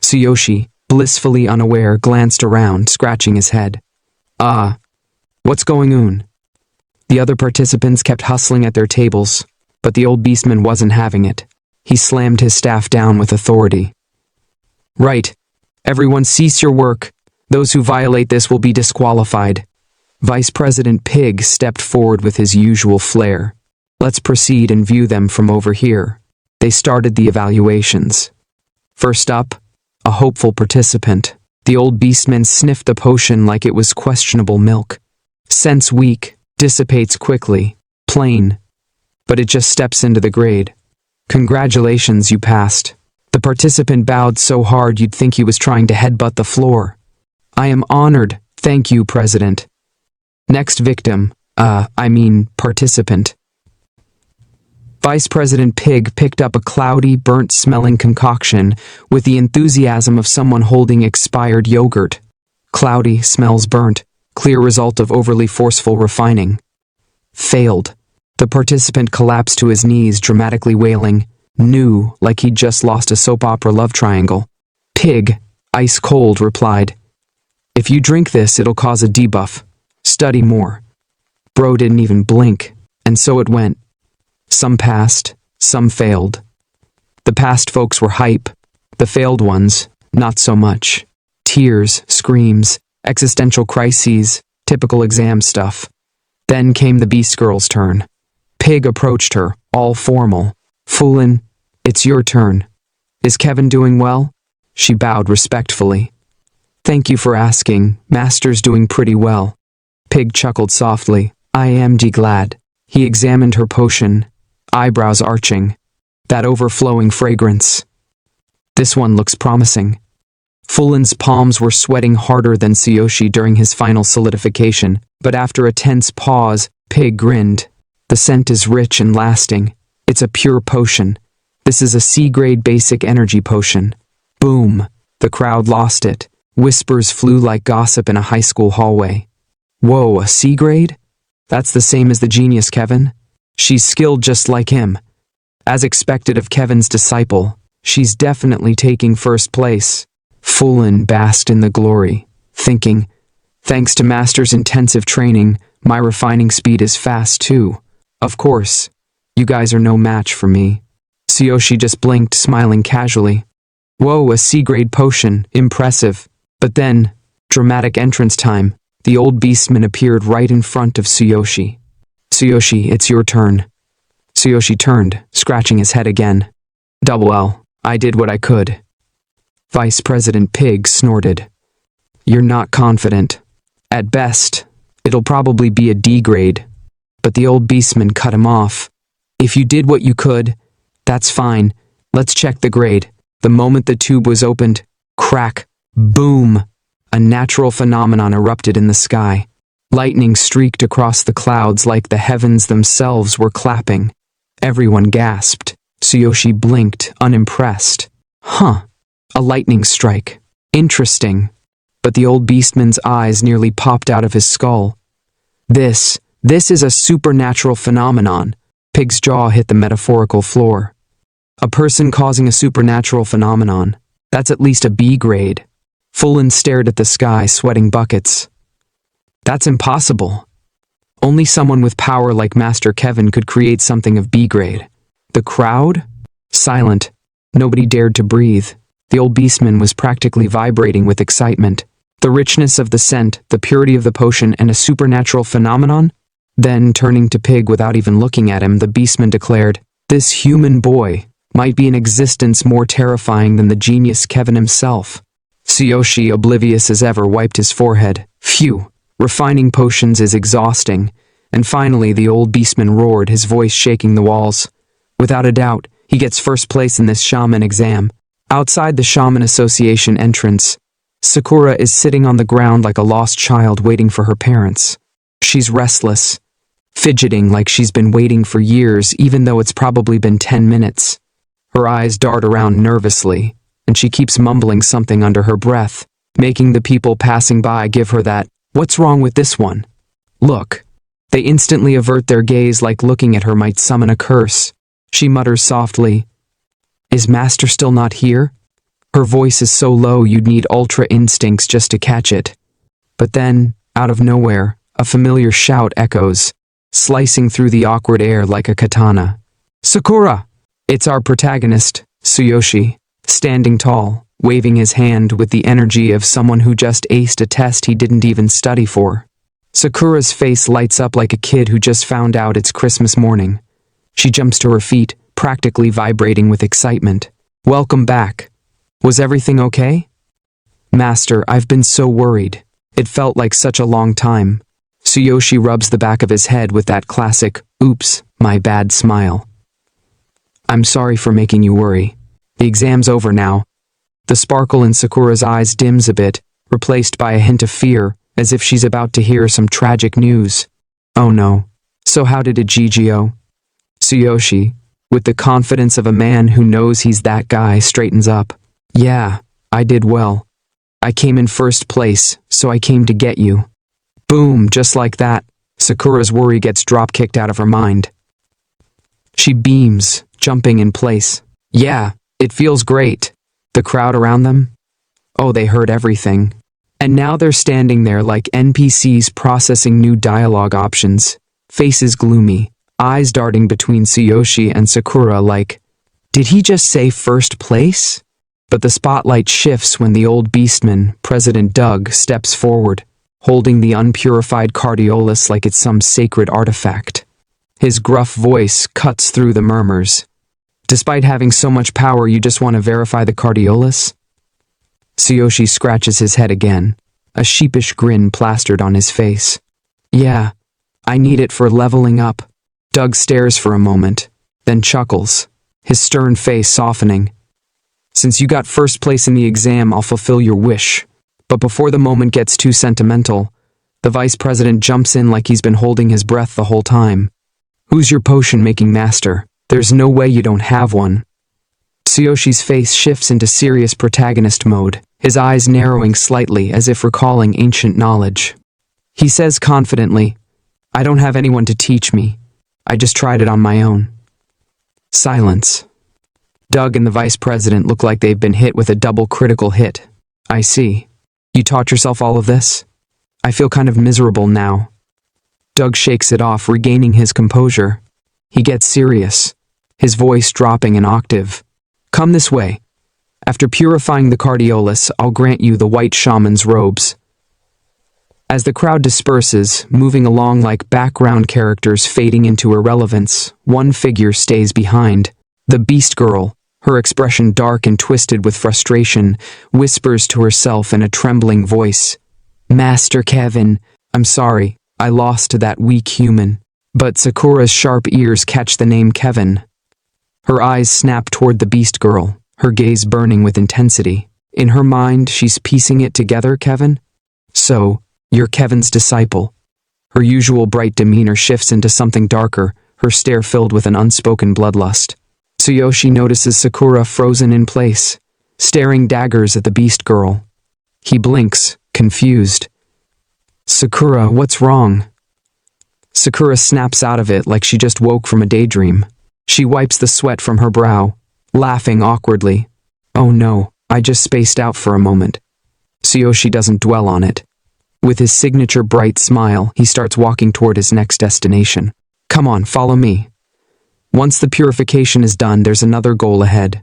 Tsuyoshi, blissfully unaware, glanced around, scratching his head. What's going on? The other participants kept hustling at their tables, but the old beastman wasn't having it. He slammed his staff down with authority. Right. Everyone cease your work. Those who violate this will be disqualified. Vice President Pig stepped forward with his usual flair. Let's proceed and view them from over here. They started the evaluations. First up, a hopeful participant. The old beastman sniffed the potion like it was questionable milk. Sense weak, dissipates quickly, plain. But it just steps into the grade. Congratulations, you passed. The participant bowed so hard you'd think he was trying to headbutt the floor. I am honored, thank you, President. Next victim, participant. Vice President Pig picked up a cloudy, burnt-smelling concoction with the enthusiasm of someone holding expired yogurt. Cloudy, smells burnt, clear result of overly forceful refining. Failed. The participant collapsed to his knees, dramatically wailing, new, like he'd just lost a soap opera love triangle. Pig, ice cold, replied, "If you drink this, it'll cause a debuff. Study more." Bro didn't even blink, and so it went. Some passed, some failed. The passed folks were hype, the failed ones, not so much. Tears, screams, existential crises, typical exam stuff. Then came the beast girl's turn. Pig approached her, all formal. "Foolin', it's your turn. Is Kevin doing well?" She bowed respectfully. "Thank you for asking. Master's doing pretty well." Pig chuckled softly. "I am glad." He examined her potion, eyebrows arching. That overflowing fragrance. This one looks promising. Fulin's palms were sweating harder than Tsuyoshi during his final solidification, but after a tense pause, Pig grinned. The scent is rich and lasting. It's a pure potion. This is a C-grade basic energy potion. Boom. The crowd lost it. Whispers flew like gossip in a high school hallway. Whoa, a C-grade? That's the same as the genius Kevin? She's skilled just like him. As expected of Kevin's disciple, she's definitely taking first place. Fulin basked in the glory, thinking, thanks to Master's intensive training, my refining speed is fast too. Of course, you guys are no match for me. Tsuyoshi just blinked, smiling casually. Whoa, a C-grade potion, impressive. But then, dramatic entrance time, the old beastman appeared right in front of Tsuyoshi. Tsuyoshi, it's your turn. Tsuyoshi turned, scratching his head again. Double L, I did what I could. Vice President Pig snorted. You're not confident. At best, it'll probably be a D grade. But the old beastman cut him off. If you did what you could, that's fine. Let's check the grade. The moment the tube was opened, crack, boom, a natural phenomenon erupted in the sky. Lightning streaked across the clouds like the heavens themselves were clapping. Everyone gasped. Tsuyoshi blinked, unimpressed. Huh. A lightning strike. Interesting. But the old beastman's eyes nearly popped out of his skull. This is a supernatural phenomenon. Pig's jaw hit the metaphorical floor. A person causing a supernatural phenomenon. That's at least a B grade. Fulin stared at the sky, sweating buckets. That's impossible. Only someone with power like Master Kevin could create something of B grade. The crowd? Silent. Nobody dared to breathe. The old beastman was practically vibrating with excitement. The richness of the scent, the purity of the potion, and a supernatural phenomenon? Then, turning to Pig without even looking at him, the beastman declared, "This human boy might be an existence more terrifying than the genius Kevin himself." Tsuyoshi, oblivious as ever, wiped his forehead. Phew, refining potions is exhausting. And finally, the old beastman roared, his voice shaking the walls. Without a doubt, he gets first place in this shaman exam. Outside the Shaman Association entrance, Sakura is sitting on the ground like a lost child waiting for her parents. She's restless, fidgeting like she's been waiting for years, even though it's probably been 10 minutes. Her eyes dart around nervously, and she keeps mumbling something under her breath, making the people passing by give her that, "What's wrong with this one?" look. They instantly avert their gaze like looking at her might summon a curse. She mutters softly, "Is Master still not here?" Her voice is so low you'd need ultra instincts just to catch it. But then, out of nowhere, a familiar shout echoes, slicing through the awkward air like a katana. "Sakura!" It's our protagonist, Tsuyoshi, standing tall, waving his hand with the energy of someone who just aced a test he didn't even study for. Sakura's face lights up like a kid who just found out it's Christmas morning. She jumps to her feet, practically vibrating with excitement. "Welcome back. Was everything okay?" "Master, I've been so worried. It felt like such a long time." Tsuyoshi rubs the back of his head with that classic, "Oops, my bad" smile. "I'm sorry for making you worry. The exam's over now." The sparkle in Sakura's eyes dims a bit, replaced by a hint of fear, as if she's about to hear some tragic news. "Oh no. So how did it GGO?" Tsuyoshi, with the confidence of a man who knows he's that guy, straightens up. "Yeah, I did well. I came in first place, so I came to get you." Boom, just like that, Sakura's worry gets drop-kicked out of her mind. She beams, jumping in place. "Yeah, it feels great." The crowd around them? Oh, they heard everything. And now they're standing there like NPCs processing new dialogue options, faces gloomy, eyes darting between Tsuyoshi and Sakura like, "Did he just say first place?" But the spotlight shifts when the old beastman, President Doug, steps forward, holding the unpurified cardiolus like it's some sacred artifact. His gruff voice cuts through the murmurs. "Despite having so much power, you just want to verify the cardiolus?" Tsuyoshi scratches his head again, a sheepish grin plastered on his face. "Yeah, I need it for leveling up." Doug stares for a moment, then chuckles, his stern face softening. "Since you got first place in the exam, I'll fulfill your wish." But before the moment gets too sentimental, the vice president jumps in like he's been holding his breath the whole time. "Who's your potion-making master? There's no way you don't have one." Tsuyoshi's face shifts into serious protagonist mode, his eyes narrowing slightly as if recalling ancient knowledge. He says confidently, "I don't have anyone to teach me. I just tried it on my own." Silence. Doug and the vice president look like they've been hit with a double critical hit. "I see. You taught yourself all of this? I feel kind of miserable now." Doug shakes it off, regaining his composure. He gets serious, his voice dropping an octave. "Come this way. After purifying the cardiolus, I'll grant you the white shaman's robes." As the crowd disperses, moving along like background characters fading into irrelevance, one figure stays behind. The beast girl, her expression dark and twisted with frustration, whispers to herself in a trembling voice, "Master Kevin, I'm sorry, I lost to that weak human." But Sakura's sharp ears catch the name Kevin. Her eyes snap toward the beast girl, her gaze burning with intensity. In her mind, she's piecing it together, "Kevin? So, you're Kevin's disciple." Her usual bright demeanor shifts into something darker, her stare filled with an unspoken bloodlust. Tsuyoshi notices Sakura frozen in place, staring daggers at the beast girl. He blinks, confused. "Sakura, what's wrong?" Sakura snaps out of it like she just woke from a daydream. She wipes the sweat from her brow, laughing awkwardly. "Oh no, I just spaced out for a moment." Tsuyoshi doesn't dwell on it. With his signature bright smile, he starts walking toward his next destination. "Come on, follow me." Once the purification is done, there's another goal ahead.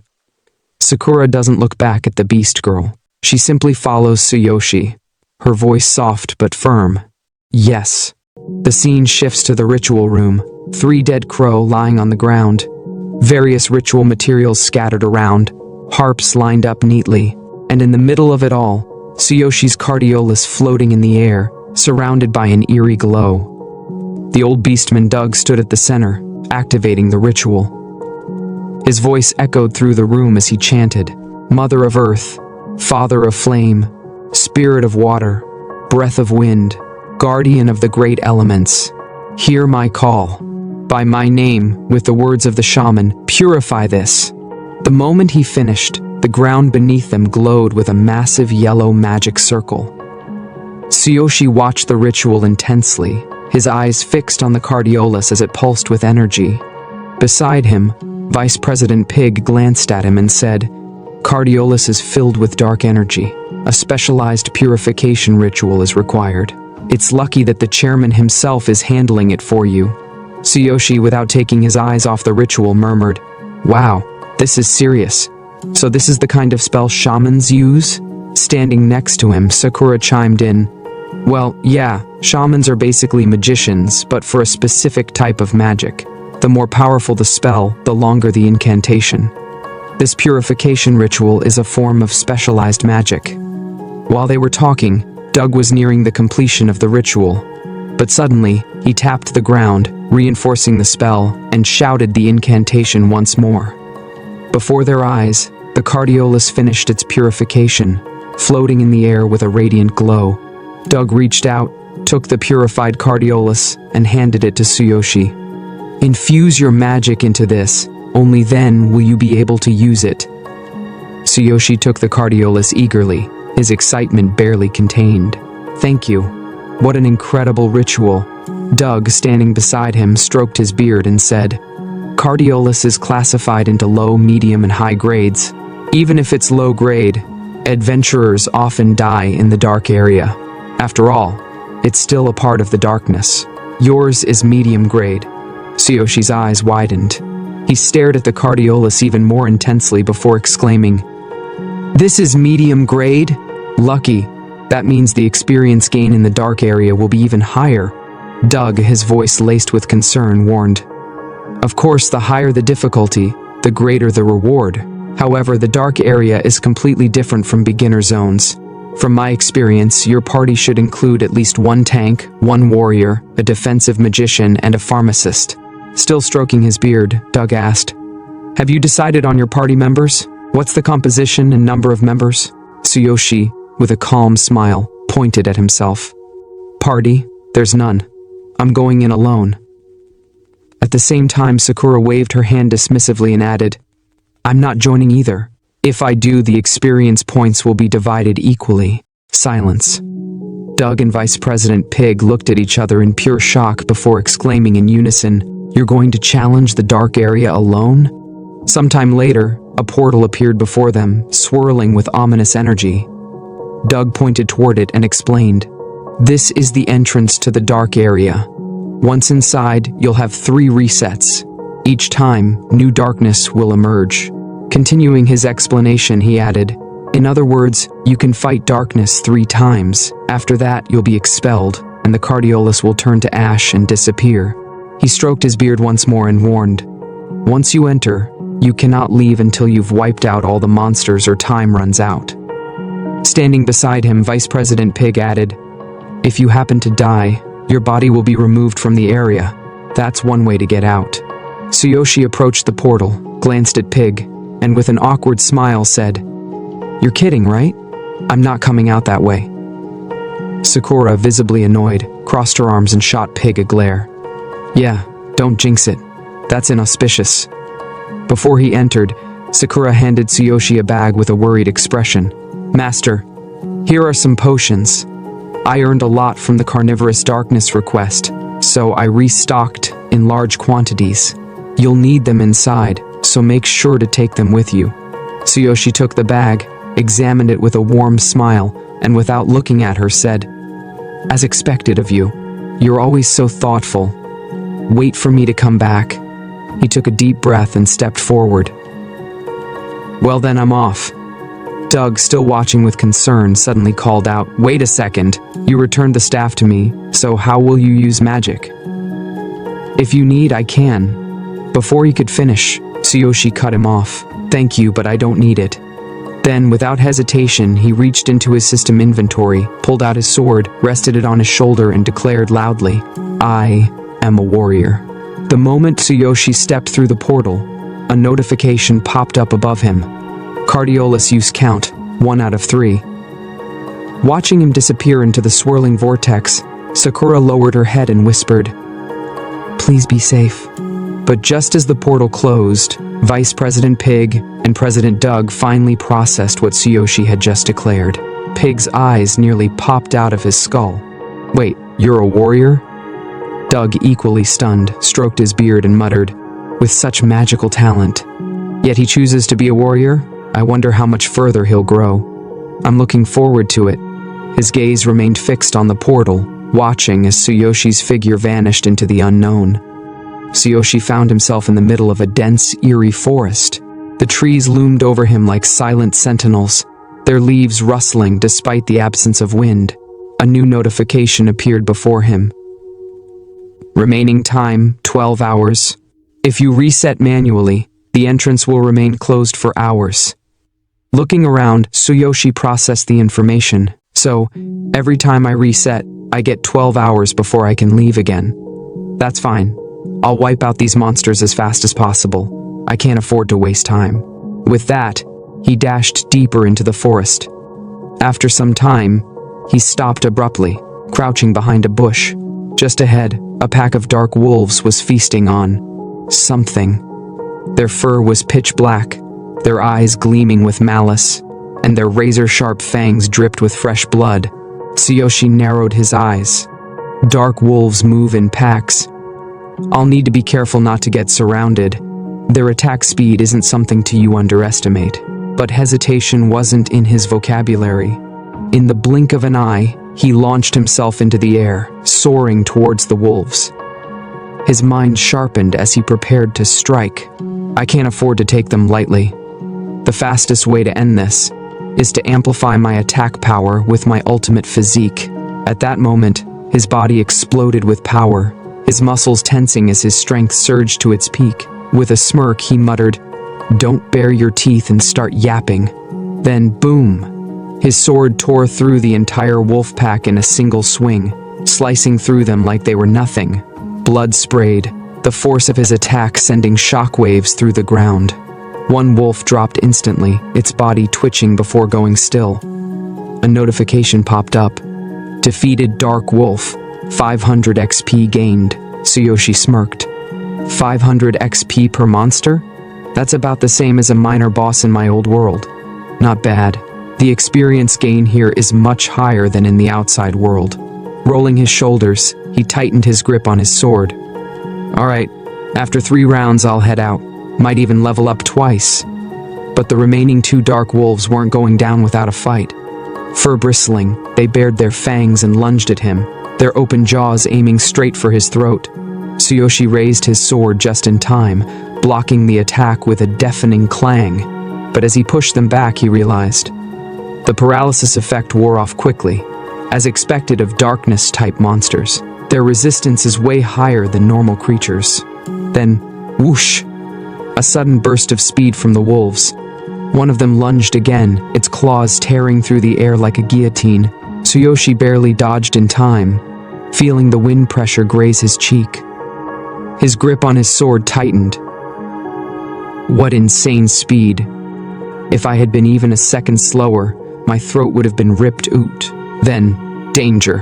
Sakura doesn't look back at the beast girl. She simply follows Tsuyoshi, her voice soft but firm. "Yes, The scene shifts to the ritual room. 3 dead crow lying on the ground. Various ritual materials scattered around. Harps lined up neatly. And in the middle of it all, Tsuyoshi's cardiolus floating in the air, surrounded by an eerie glow. The old beastman Doug stood at the center, activating the ritual. His voice echoed through the room as he chanted, "Mother of Earth, Father of Flame, Spirit of Water, Breath of Wind, Guardian of the great elements, hear my call. By my name, with the words of the shaman, purify this." The moment he finished, the ground beneath them glowed with a massive yellow magic circle. Tsuyoshi watched the ritual intensely, his eyes fixed on the cardiolus as it pulsed with energy. Beside him, Vice President Pig glanced at him and said, "Cardiolus is filled with dark energy. A specialized purification ritual is required. It's lucky that the chairman himself is handling it for you." Tsuyoshi, without taking his eyes off the ritual, murmured, "Wow, this is serious. So this is the kind of spell shamans use?" Standing next to him, Sakura chimed in, "Well, yeah, shamans are basically magicians, but for a specific type of magic. The more powerful the spell, the longer the incantation. This purification ritual is a form of specialized magic." While they were talking, Doug was nearing the completion of the ritual. But suddenly, he tapped the ground, reinforcing the spell, and shouted the incantation once more. Before their eyes, the cardiolus finished its purification, floating in the air with a radiant glow. Doug reached out, took the purified cardiolus, and handed it to Tsuyoshi. "Infuse your magic into this, only then will you be able to use it." Tsuyoshi took the cardiolus eagerly, his excitement barely contained. "Thank you. What an incredible ritual." Doug, standing beside him, stroked his beard and said, "Cardiolus is classified into low, medium, and high grades. Even if it's low grade, adventurers often die in the dark area. After all, it's still a part of the darkness. Yours is medium grade." Tsuyoshi's eyes widened. He stared at the cardiolus even more intensely before exclaiming, "This is medium grade? Lucky. That means the experience gain in the dark area will be even higher." Doug, his voice laced with concern, warned, "Of course, the higher the difficulty, the greater the reward. However, the dark area is completely different from beginner zones. From my experience, your party should include at least 1 tank, 1 warrior, a defensive magician, and a pharmacist." Still stroking his beard, Doug asked, "Have you decided on your party members? What's the composition and number of members?" Tsuyoshi, with a calm smile, pointed at himself. "Party? There's none. I'm going in alone." At the same time, Sakura waved her hand dismissively and added, "I'm not joining either. If I do, the experience points will be divided equally." Silence. Doug and Vice President Pig looked at each other in pure shock before exclaiming in unison, "You're going to challenge the dark area alone?" Sometime later, a portal appeared before them, swirling with ominous energy. Doug pointed toward it and explained, "This is the entrance to the dark area. Once inside, you'll have 3 resets. Each time, new darkness will emerge." Continuing his explanation, he added, "In other words, you can fight darkness 3 times. After that, you'll be expelled, and the cardiolus will turn to ash and disappear." He stroked his beard once more and warned, "Once you enter, you cannot leave until you've wiped out all the monsters or time runs out." Standing beside him, Vice President Pig added, "If you happen to die, your body will be removed from the area. That's one way to get out." Tsuyoshi approached the portal, glanced at Pig, and with an awkward smile said, "You're kidding, right? I'm not coming out that way." Sakura, visibly annoyed, crossed her arms and shot Pig a glare. "Yeah, don't jinx it. That's inauspicious." Before he entered, Sakura handed Tsuyoshi a bag with a worried expression. "Master, here are some potions. I earned a lot from the carnivorous darkness request, so I restocked in large quantities. You'll need them inside, so make sure to take them with you." Tsuyoshi took the bag, examined it with a warm smile, and without looking at her said, "As expected of you. You're always so thoughtful. Wait for me to come back." He took a deep breath and stepped forward. "Well then, I'm off." Doug, still watching with concern, suddenly called out, "Wait a second. You returned the staff to me, so how will you use magic?" "If you need, I can." Before he could finish, Tsuyoshi cut him off. "Thank you, but I don't need it." Then, without hesitation, he reached into his system inventory, pulled out his sword, rested it on his shoulder, and declared loudly, "I am a warrior." The moment Tsuyoshi stepped through the portal, a notification popped up above him. Cardiolus use count, 1 out of 3. Watching him disappear into the swirling vortex, Sakura lowered her head and whispered, "Please be safe." But just as the portal closed, Vice President Pig and President Doug finally processed what Tsuyoshi had just declared. Pig's eyes nearly popped out of his skull. "Wait, you're a warrior?" Doug, equally stunned, stroked his beard and muttered, "With such magical talent. Yet he chooses to be a warrior? I wonder how much further he'll grow. I'm looking forward to it." His gaze remained fixed on the portal, watching as Tsuyoshi's figure vanished into the unknown. Tsuyoshi found himself in the middle of a dense, eerie forest. The trees loomed over him like silent sentinels, their leaves rustling despite the absence of wind. A new notification appeared before him. Remaining time, 12 hours. If you reset manually, the entrance will remain closed for hours. Looking around, Tsuyoshi processed the information. So, every time I reset, I get 12 hours before I can leave again. That's fine. I'll wipe out these monsters as fast as possible. I can't afford to waste time. With that, he dashed deeper into the forest. After some time, he stopped abruptly, crouching behind a bush. Just ahead, a pack of dark wolves was feasting on something. Their fur was pitch black, their eyes gleaming with malice, and their razor-sharp fangs dripped with fresh blood. Tsuyoshi narrowed his eyes. Dark wolves move in packs. I'll need to be careful not to get surrounded. Their attack speed isn't something to underestimate. But hesitation wasn't in his vocabulary. In the blink of an eye, he launched himself into the air, soaring towards the wolves. His mind sharpened as he prepared to strike. I can't afford to take them lightly. The fastest way to end this is to amplify my attack power with my ultimate physique. At that moment, his body exploded with power, his muscles tensing as his strength surged to its peak. With a smirk, he muttered, "Don't bare your teeth and start yapping." Then, boom! His sword tore through the entire wolf pack in a single swing, slicing through them like they were nothing. Blood sprayed, the force of his attack sending shockwaves through the ground. One wolf dropped instantly, its body twitching before going still. A notification popped up. Defeated Dark Wolf, 500 XP gained. Tsuyoshi smirked. 500 XP per monster? That's about the same as a minor boss in my old world. Not bad. The experience gain here is much higher than in the outside world. Rolling his shoulders, he tightened his grip on his sword. Alright, after 3 rounds I'll head out. Might even level up twice. But the remaining 2 dark wolves weren't going down without a fight. Fur bristling, they bared their fangs and lunged at him, their open jaws aiming straight for his throat. Tsuyoshi raised his sword just in time, blocking the attack with a deafening clang. But as he pushed them back, he realized the paralysis effect wore off quickly. As expected of darkness-type monsters, their resistance is way higher than normal creatures. Then, whoosh! A sudden burst of speed from the wolves. One of them lunged again, its claws tearing through the air like a guillotine. Tsuyoshi barely dodged in time, feeling the wind pressure graze his cheek. His grip on his sword tightened. What insane speed! If I had been even a second slower, my throat would have been ripped out. Then, danger!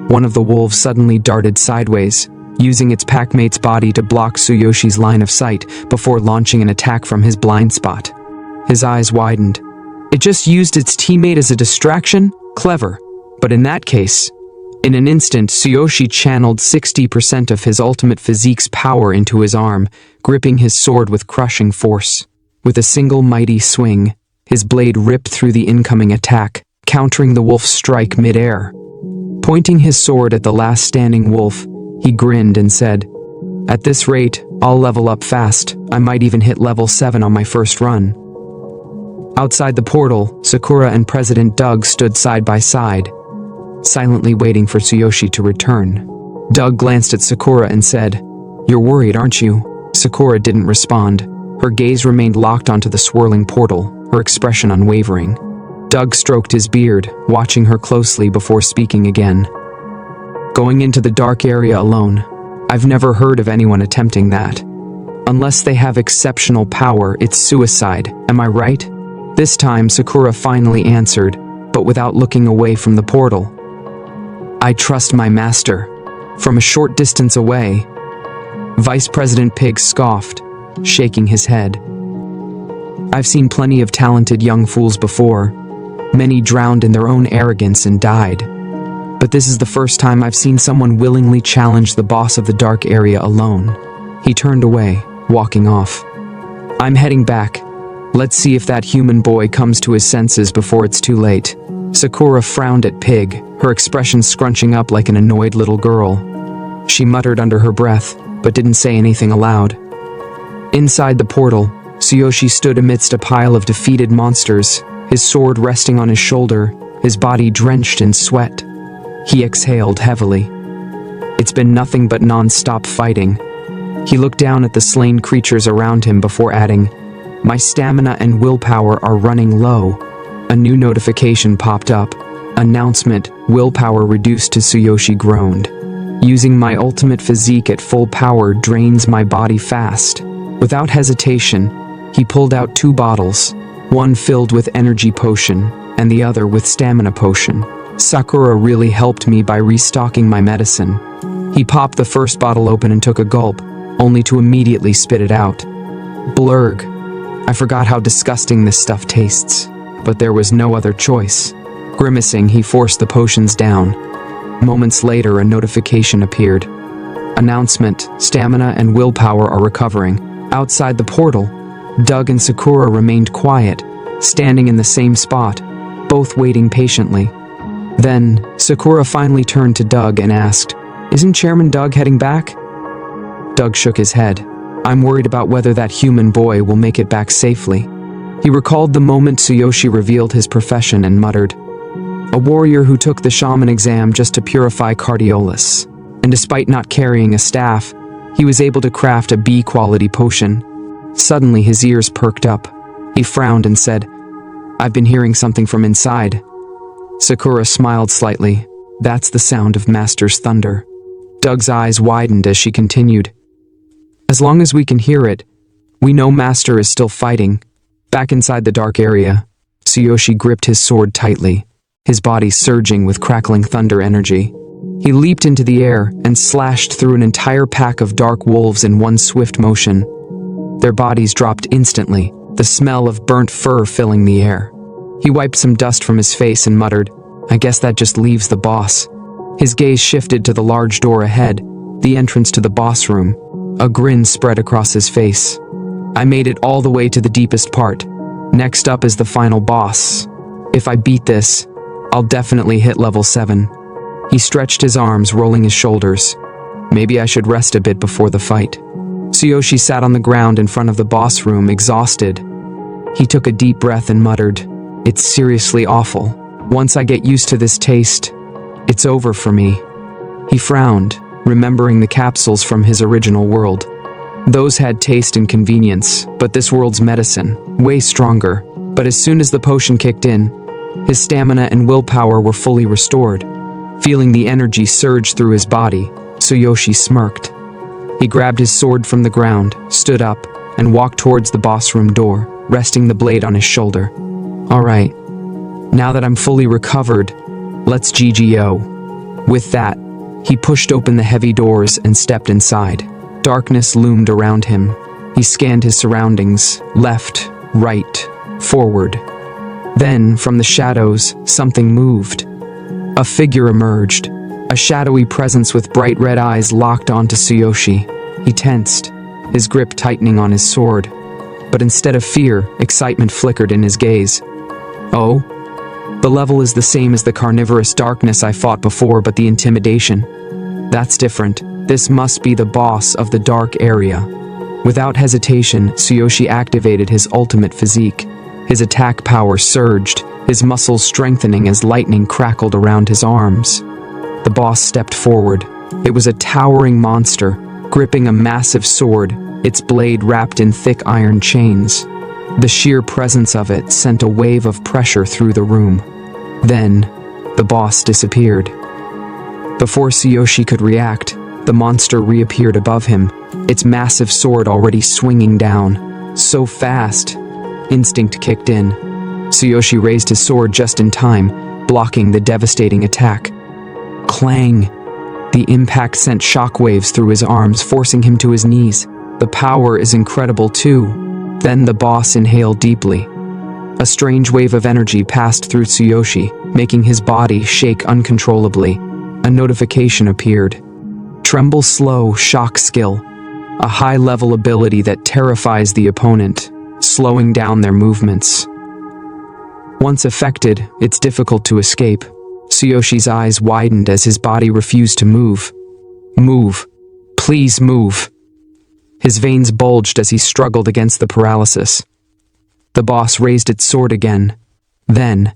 One of the wolves suddenly darted sideways, using its packmate's body to block Tsuyoshi's line of sight before launching an attack from his blind spot. His eyes widened. It just used its teammate as a distraction? Clever. But in that case, in an instant, Tsuyoshi channeled 60% of his ultimate physique's power into his arm, gripping his sword with crushing force. With a single mighty swing, his blade ripped through the incoming attack, countering the wolf's strike mid-air. Pointing his sword at the last standing wolf, he grinned and said, "At this rate, I'll level up fast. I might even hit level 7 on my first run." Outside the portal, Sakura and President Doug stood side by side, silently waiting for Tsuyoshi to return. Doug glanced at Sakura and said, "You're worried, aren't you?" Sakura didn't respond. Her gaze remained locked onto the swirling portal, her expression unwavering. Doug stroked his beard, watching her closely before speaking again. "Going into the dark area alone. I've never heard of anyone attempting that. Unless they have exceptional power, it's suicide, am I right?" This time, Sakura finally answered, but without looking away from the portal. "I trust my master." From a short distance away, Vice President Pig scoffed, shaking his head. "I've seen plenty of talented young fools before. Many drowned in their own arrogance and died. But this is the first time I've seen someone willingly challenge the boss of the dark area alone." He turned away, walking off. "I'm heading back. Let's see if that human boy comes to his senses before it's too late." Sakura frowned at Pig, her expression scrunching up like an annoyed little girl. She muttered under her breath, but didn't say anything aloud. Inside the portal, Tsuyoshi stood amidst a pile of defeated monsters, his sword resting on his shoulder, his body drenched in sweat. He exhaled heavily. It's been nothing but non-stop fighting. He looked down at the slain creatures around him before adding, "My stamina and willpower are running low." A new notification popped up. Announcement, willpower reduced to Tsuyoshi groaned. "Using my ultimate physique at full power drains my body fast." Without hesitation, he pulled out 2 bottles, one filled with energy potion, and the other with stamina potion. "Sakura really helped me by restocking my medicine." He popped the first bottle open and took a gulp, only to immediately spit it out. Blurg. I forgot how disgusting this stuff tastes, but there was no other choice. Grimacing, he forced the potions down. Moments later, a notification appeared. Announcement, stamina and willpower are recovering. Outside the portal, Doug and Sakura remained quiet, standing in the same spot, both waiting patiently. Then, Sakura finally turned to Doug and asked, "Isn't Chairman Doug heading back?" Doug shook his head. "I'm worried about whether that human boy will make it back safely." He recalled the moment Tsuyoshi revealed his profession and muttered, "A warrior who took the shaman exam just to purify Cardiolus. And despite not carrying a staff, he was able to craft a B-quality potion." Suddenly his ears perked up. He frowned and said, "I've been hearing something from inside." Sakura smiled slightly. "That's the sound of Master's thunder." Doug's eyes widened as she continued, "As long as we can hear it, we know Master is still fighting." Back inside the dark area, Tsuyoshi gripped his sword tightly, his body surging with crackling thunder energy. He leaped into the air and slashed through an entire pack of dark wolves in one swift motion. Their bodies dropped instantly, the smell of burnt fur filling the air. He wiped some dust from his face and muttered, "I guess that just leaves the boss." His gaze shifted to the large door ahead, the entrance to the boss room. A grin spread across his face. "I made it all the way to the deepest part. Next up is the final boss. If I beat this, I'll definitely hit level 7. He stretched his arms, rolling his shoulders. "Maybe I should rest a bit before the fight." Tsuyoshi sat on the ground in front of the boss room, exhausted. He took a deep breath and muttered, "It's seriously awful. Once I get used to this taste, it's over for me." He frowned, remembering the capsules from his original world. Those had taste and convenience, but this world's medicine, way stronger. But as soon as the potion kicked in, his stamina and willpower were fully restored. Feeling the energy surge through his body, Tsuyoshi smirked. He grabbed his sword from the ground, stood up, and walked towards the boss room door, resting the blade on his shoulder. "All right, now that I'm fully recovered, let's GGO." With that, he pushed open the heavy doors and stepped inside. Darkness loomed around him. He scanned his surroundings, left, right, forward. Then, from the shadows, something moved. A figure emerged, a shadowy presence with bright red eyes locked onto Tsuyoshi. He tensed, his grip tightening on his sword. But instead of fear, excitement flickered in his gaze. "Oh? The level is the same as the carnivorous darkness I fought before, but the intimidation. That's different. This must be the boss of the dark area." Without hesitation, Tsuyoshi activated his ultimate physique. His attack power surged, his muscles strengthening as lightning crackled around his arms. The boss stepped forward. It was a towering monster, gripping a massive sword, its blade wrapped in thick iron chains. The sheer presence of it sent a wave of pressure through the room. Then, the boss disappeared. Before Tsuyoshi could react, the monster reappeared above him, its massive sword already swinging down. So fast. Instinct kicked in. Tsuyoshi raised his sword just in time, blocking the devastating attack. Clang! The impact sent shockwaves through his arms, forcing him to his knees. The power is incredible too. Then the boss inhaled deeply. A strange wave of energy passed through Tsuyoshi, making his body shake uncontrollably. A notification appeared. Tremble slow, shock skill. A high-level ability that terrifies the opponent, slowing down their movements. Once affected, it's difficult to escape. Tsuyoshi's eyes widened as his body refused to move. Move. Please move. His veins bulged as he struggled against the paralysis. The boss raised its sword again. Then,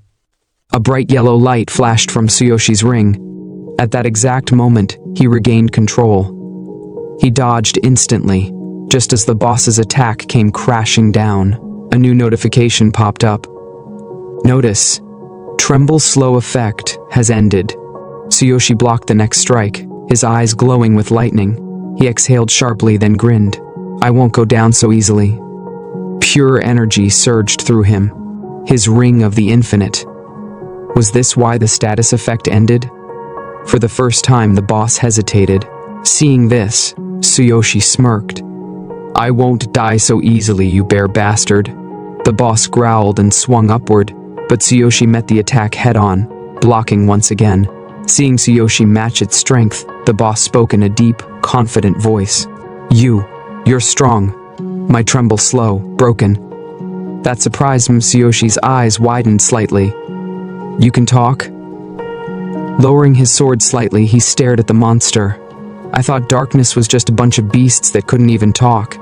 a bright yellow light flashed from Tsuyoshi's ring. At that exact moment, he regained control. He dodged instantly, just as the boss's attack came crashing down. A new notification popped up. Notice, Tremble Slow effect has ended. Tsuyoshi blocked the next strike, his eyes glowing with lightning. He exhaled sharply, then grinned. I won't go down so easily. Pure energy surged through him. His ring of the infinite. Was this why the status effect ended? For the first time, the boss hesitated. Seeing this, Tsuyoshi smirked. I won't die so easily, you bare bastard. The boss growled and swung upward, but Tsuyoshi met the attack head-on, blocking once again. Seeing Tsuyoshi match its strength, the boss spoke in a deep, confident voice. You're strong. My tremble slow, broken. That surprised him. Tsuyoshi's eyes widened slightly. You can talk? Lowering his sword slightly, he stared at the monster. I thought darkness was just a bunch of beasts that couldn't even talk.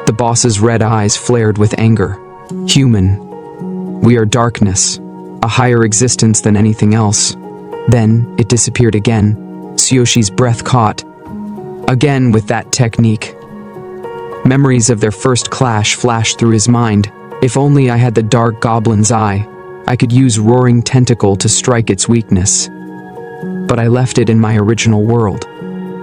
The boss's red eyes flared with anger. Human. We are darkness, a higher existence than anything else. Then, it disappeared again. Tsuyoshi's breath caught. Again with that technique. Memories of their first clash flashed through his mind. If only I had the dark goblin's eye, I could use Roaring Tentacle to strike its weakness. But I left it in my original world.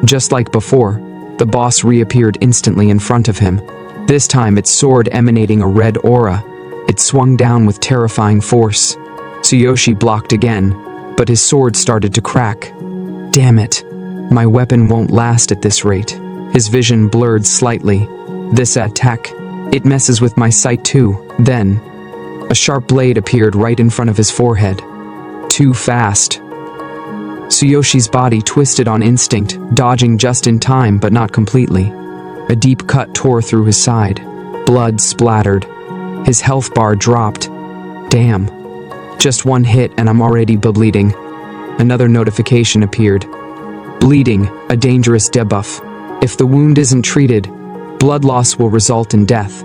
Just like before, the boss reappeared instantly in front of him. This time, its sword emanating a red aura. It swung down with terrifying force. Tsuyoshi blocked again, but his sword started to crack. Damn it. My weapon won't last at this rate. His vision blurred slightly. This attack, it messes with my sight too. Then, a sharp blade appeared right in front of his forehead. Too fast. Tsuyoshi's body twisted on instinct, dodging just in time but not completely. A deep cut tore through his side. Blood splattered. His health bar dropped. Damn. Just one hit and I'm already bleeding. Another notification appeared. Bleeding, a dangerous debuff. If the wound isn't treated, blood loss will result in death.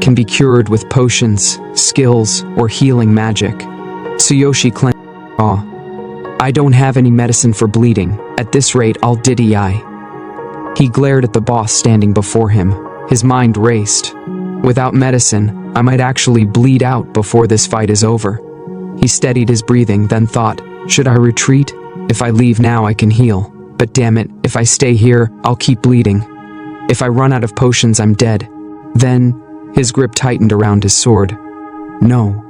Can be cured with potions, skills, or healing magic. Tsuyoshi clenched his jaw. I don't have any medicine for bleeding. At this rate, I'll diddy I. He glared at the boss standing before him. His mind raced. Without medicine, I might actually bleed out before this fight is over. He steadied his breathing, then thought, should I retreat? If I leave now, I can heal. But damn it, if I stay here, I'll keep bleeding. If I run out of potions, I'm dead. Then, his grip tightened around his sword. No.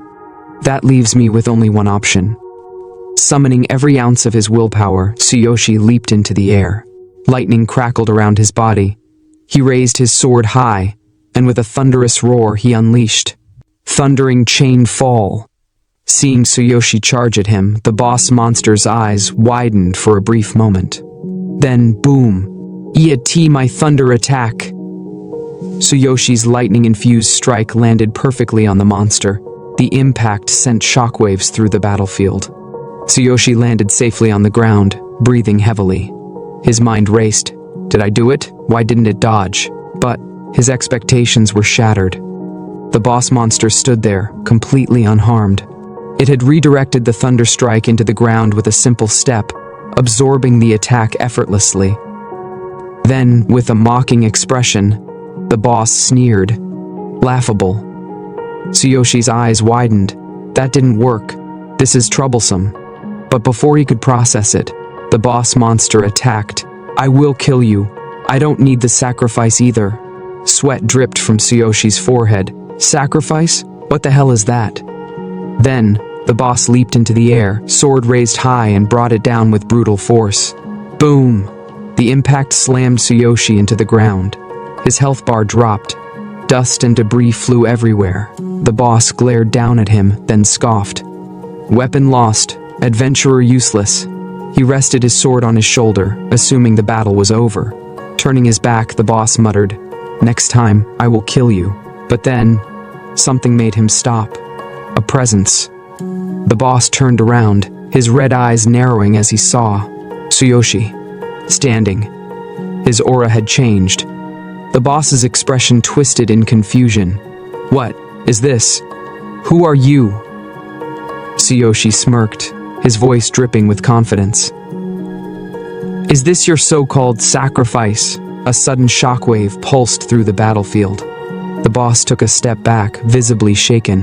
That leaves me with only one option. Summoning every ounce of his willpower, Tsuyoshi leaped into the air. Lightning crackled around his body. He raised his sword high, and with a thunderous roar he unleashed. Thundering chain fall. Seeing Tsuyoshi charge at him, the boss monster's eyes widened for a brief moment. Then, boom! Iat my thunder attack! Tsuyoshi's lightning-infused strike landed perfectly on the monster. The impact sent shockwaves through the battlefield. Tsuyoshi landed safely on the ground, breathing heavily. His mind raced. Did I do it? Why didn't it dodge? But his expectations were shattered. The boss monster stood there, completely unharmed. It had redirected the thunder strike into the ground with a simple step, absorbing the attack effortlessly. Then, with a mocking expression, the boss sneered. Laughable. Tsuyoshi's eyes widened. That didn't work. This is troublesome. But before he could process it, the boss monster attacked. I will kill you. I don't need the sacrifice either. Sweat dripped from Tsuyoshi's forehead. Sacrifice? What the hell is that? Then, the boss leaped into the air, sword raised high and brought it down with brutal force. Boom! The impact slammed Tsuyoshi into the ground. His health bar dropped. Dust and debris flew everywhere. The boss glared down at him, then scoffed. Weapon lost. Adventurer useless. He rested his sword on his shoulder, assuming the battle was over. Turning his back, the boss muttered, "Next time, I will kill you." But then, something made him stop. A presence. The boss turned around, his red eyes narrowing as he saw Tsuyoshi, standing. His aura had changed. The boss's expression twisted in confusion. "What is this? Who are you?" Tsuyoshi smirked, his voice dripping with confidence. "Is this your so-called sacrifice?" A sudden shockwave pulsed through the battlefield. The boss took a step back, visibly shaken.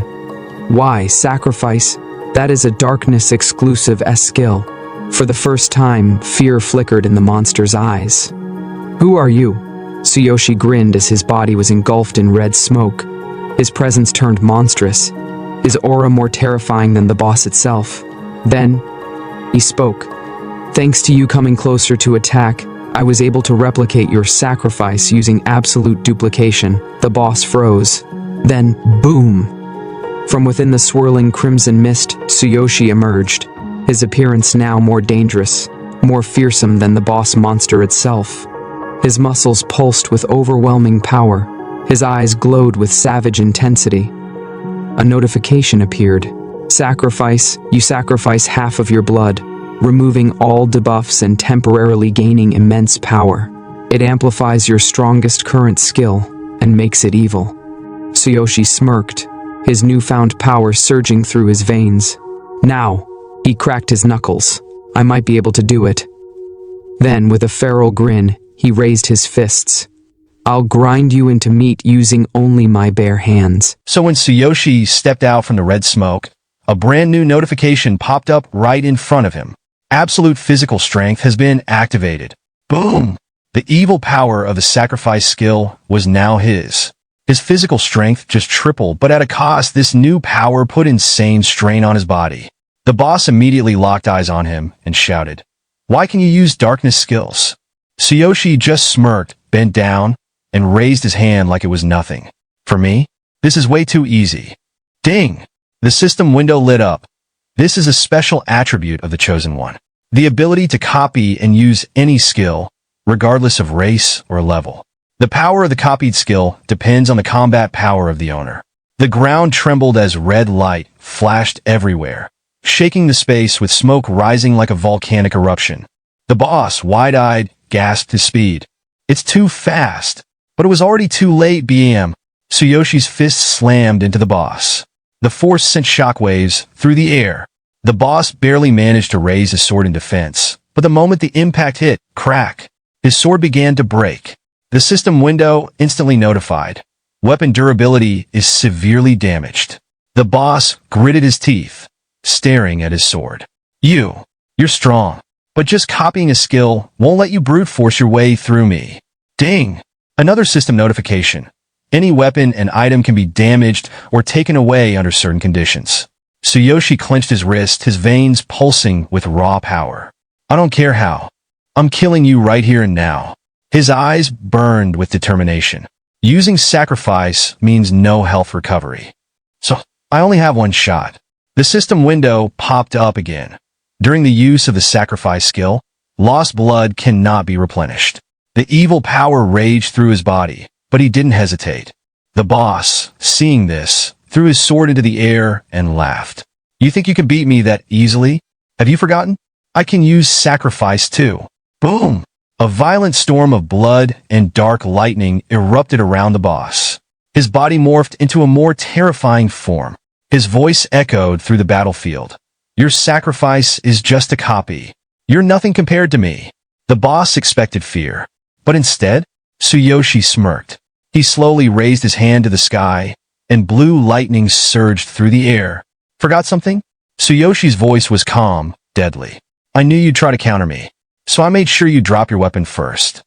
"Why sacrifice? That is a darkness-exclusive skill." For the first time, fear flickered in the monster's eyes. "Who are you?" Tsuyoshi grinned as his body was engulfed in red smoke. His presence turned monstrous, his aura more terrifying than the boss itself. Then, he spoke. "Thanks to you coming closer to attack, I was able to replicate your sacrifice using absolute duplication." The boss froze. Then, boom! From within the swirling crimson mist, Tsuyoshi emerged, his appearance now more dangerous, more fearsome than the boss monster itself. His muscles pulsed with overwhelming power, his eyes glowed with savage intensity. A notification appeared. "Sacrifice, you sacrifice half of your blood, removing all debuffs and temporarily gaining immense power. It amplifies your strongest current skill and makes it evil." Tsuyoshi smirked, his newfound power surging through his veins. "Now," he cracked his knuckles, "I might be able to do it." Then, with a feral grin, he raised his fists. "I'll grind you into meat using only my bare hands." So when Tsuyoshi stepped out from the red smoke, a brand new notification popped up right in front of him. Absolute physical strength has been activated. Boom! The evil power of the sacrifice skill was now his. His physical strength just tripled, but at a cost, this new power put insane strain on his body. The boss immediately locked eyes on him and shouted, "Why can you use darkness skills?" Tsuyoshi just smirked, bent down, and raised his hand like it was nothing. "For me, this is way too easy." Ding! The system window lit up. This is a special attribute of the Chosen One. The ability to copy and use any skill, regardless of race or level. The power of the copied skill depends on the combat power of the owner. The ground trembled as red light flashed everywhere, shaking the space with smoke rising like a volcanic eruption. The boss, wide-eyed, gasped his speed. "It's too fast." But it was already too late, BM. Tsuyoshi's fist slammed into the boss. The force sent shockwaves through the air. The boss barely managed to raise his sword in defense, but the moment the impact hit, crack, his sword began to break. The system window instantly notified. Weapon durability is severely damaged. The boss gritted his teeth, staring at his sword. You're strong, but just copying a skill won't let you brute force your way through me." Ding! Another system notification. Any weapon and item can be damaged or taken away under certain conditions. Tsuyoshi clenched his wrist, his veins pulsing with raw power. "I don't care how. I'm killing you right here and now." His eyes burned with determination. Using sacrifice means no health recovery. So, I only have one shot. The system window popped up again. During the use of the sacrifice skill, lost blood cannot be replenished. The evil power raged through his body, but he didn't hesitate. The boss, seeing this, threw his sword into the air and laughed. "You think you can beat me that easily? Have you forgotten? I can use sacrifice too." Boom! A violent storm of blood and dark lightning erupted around the boss. His body morphed into a more terrifying form. His voice echoed through the battlefield. Your sacrifice is just a copy. You're nothing compared to me. The boss expected fear. But instead, Tsuyoshi smirked. He slowly raised his hand to the sky, and blue lightning surged through the air. Forgot something? Tsuyoshi's voice was calm, deadly. I knew you'd try to counter me, so I made sure you drop your weapon first.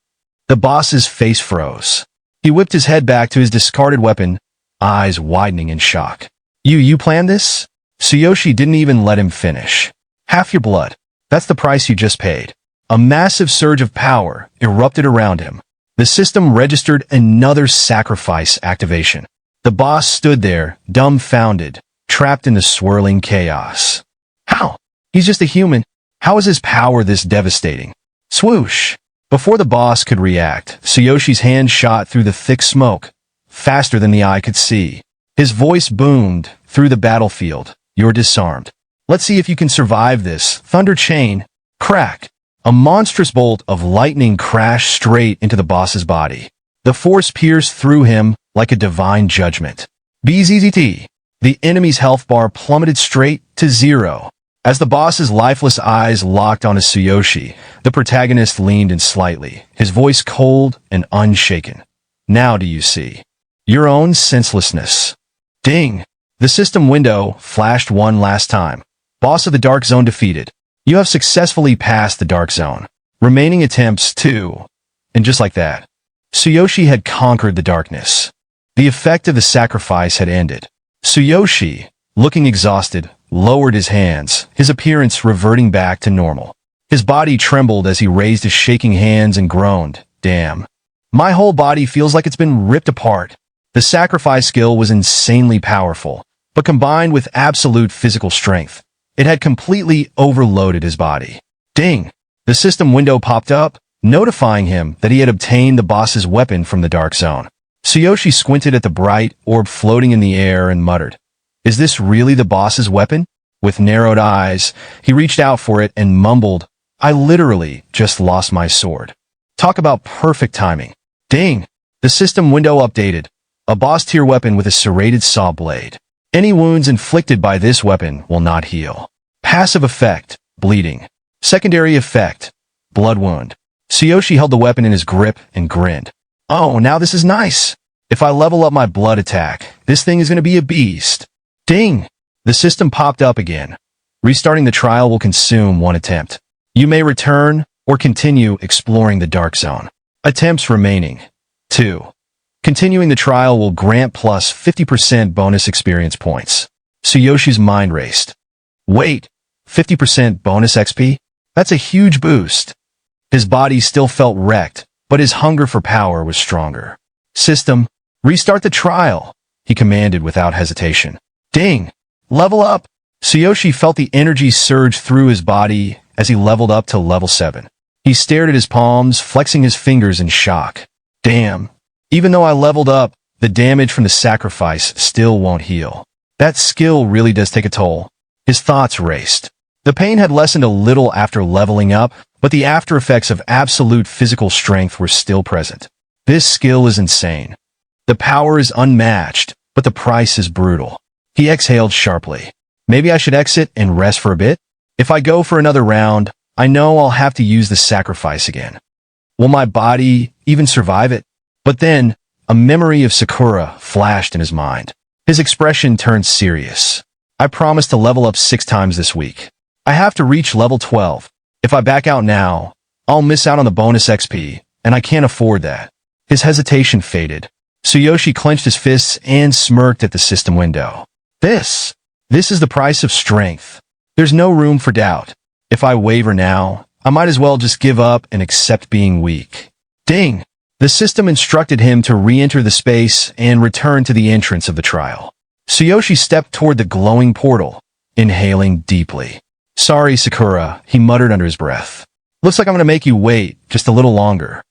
The boss's face froze. He whipped his head back to his discarded weapon, eyes widening in shock. You planned this? Tsuyoshi didn't even let him finish. Half your blood. That's the price you just paid. A massive surge of power erupted around him. The system registered another sacrifice activation. The boss stood there, dumbfounded, trapped in the swirling chaos. How? He's just a human. How is his power this devastating? Swoosh! Before the boss could react, Tsuyoshi's hand shot through the thick smoke, faster than the eye could see. His voice boomed through the battlefield. You're disarmed. Let's see if you can survive this. Thunder chain. Crack. A monstrous bolt of lightning crashed straight into the boss's body. The force pierced through him like a divine judgment. BZZT. The enemy's health bar plummeted straight to 0. As the boss's lifeless eyes locked onto Tsuyoshi, the protagonist leaned in slightly, his voice cold and unshaken. Now do you see? Your own senselessness. Ding! The system window flashed one last time. Boss of the Dark Zone defeated. You have successfully passed the Dark Zone. Remaining attempts 2. And just like that, Tsuyoshi had conquered the darkness. The effect of the sacrifice had ended. Tsuyoshi, looking exhausted, lowered his hands, his appearance reverting back to normal. His body trembled as he raised his shaking hands and groaned. Damn. My whole body feels like it's been ripped apart. The sacrifice skill was insanely powerful, but combined with absolute physical strength, it had completely overloaded his body. Ding! The system window popped up, notifying him that he had obtained the boss's weapon from the Dark Zone. Tsuyoshi squinted at the bright orb floating in the air and muttered, Is this really the boss's weapon? With narrowed eyes, he reached out for it and mumbled, I literally just lost my sword. Talk about perfect timing. Ding! The system window updated. A boss-tier weapon with a serrated saw blade. Any wounds inflicted by this weapon will not heal. Passive effect, bleeding. Secondary effect, blood wound. Tsuyoshi held the weapon in his grip and grinned. Oh, now this is nice. If I level up my blood attack, this thing is going to be a beast. Ding! The system popped up again. Restarting the trial will consume 1 attempt. You may return or continue exploring the Dark Zone. Attempts remaining. 2. Continuing the trial will grant plus 50% bonus experience points. Tsuyoshi's mind raced. Wait, 50% bonus XP? That's a huge boost. His body still felt wrecked, but his hunger for power was stronger. System, restart the trial, he commanded without hesitation. Ding! Level up! Tsuyoshi felt the energy surge through his body as he leveled up to level 7. He stared at his palms, flexing his fingers in shock. Damn. Even though I leveled up, the damage from the sacrifice still won't heal. That skill really does take a toll. His thoughts raced. The pain had lessened a little after leveling up, but the after effects of absolute physical strength were still present. This skill is insane. The power is unmatched, but the price is brutal. He exhaled sharply. Maybe I should exit and rest for a bit? If I go for another round, I know I'll have to use the sacrifice again. Will my body even survive it? But then, a memory of Sakura flashed in his mind. His expression turned serious. I promised to level up 6 times this week. I have to reach level 12. If I back out now, I'll miss out on the bonus XP, and I can't afford that. His hesitation faded. Tsuyoshi clenched his fists and smirked at the system window. This is the price of strength. There's no room for doubt. If I waver now, I might as well just give up and accept being weak. Ding! The system instructed him to re-enter the space and return to the entrance of the trial. Tsuyoshi stepped toward the glowing portal, inhaling deeply. Sorry, Sakura, he muttered under his breath. Looks like I'm going to make you wait just a little longer.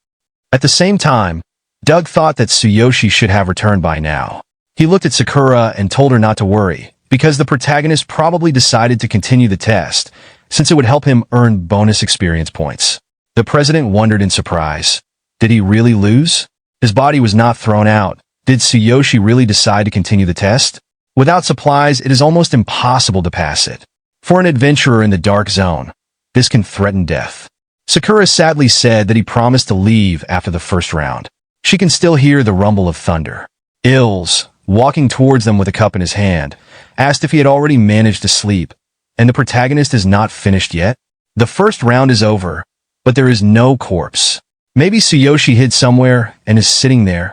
At the same time, Doug thought that Tsuyoshi should have returned by now. He looked at Sakura and told her not to worry, because the protagonist probably decided to continue the test, since it would help him earn bonus experience points. The president wondered in surprise. Did he really lose? His body was not thrown out. Did Did Tsuyoshi really decide to continue the test? Without supplies, it is almost impossible to pass it. For an adventurer in the dark zone, this can threaten death. Sakura sadly said that he promised to leave after the first round. She can still hear the rumble of thunder. Ills, walking towards them with a cup in his hand, asked if he had already managed to sleep, and the protagonist is not finished yet. The first round is over, but there is no corpse. Maybe Tsuyoshi hid somewhere and is sitting there,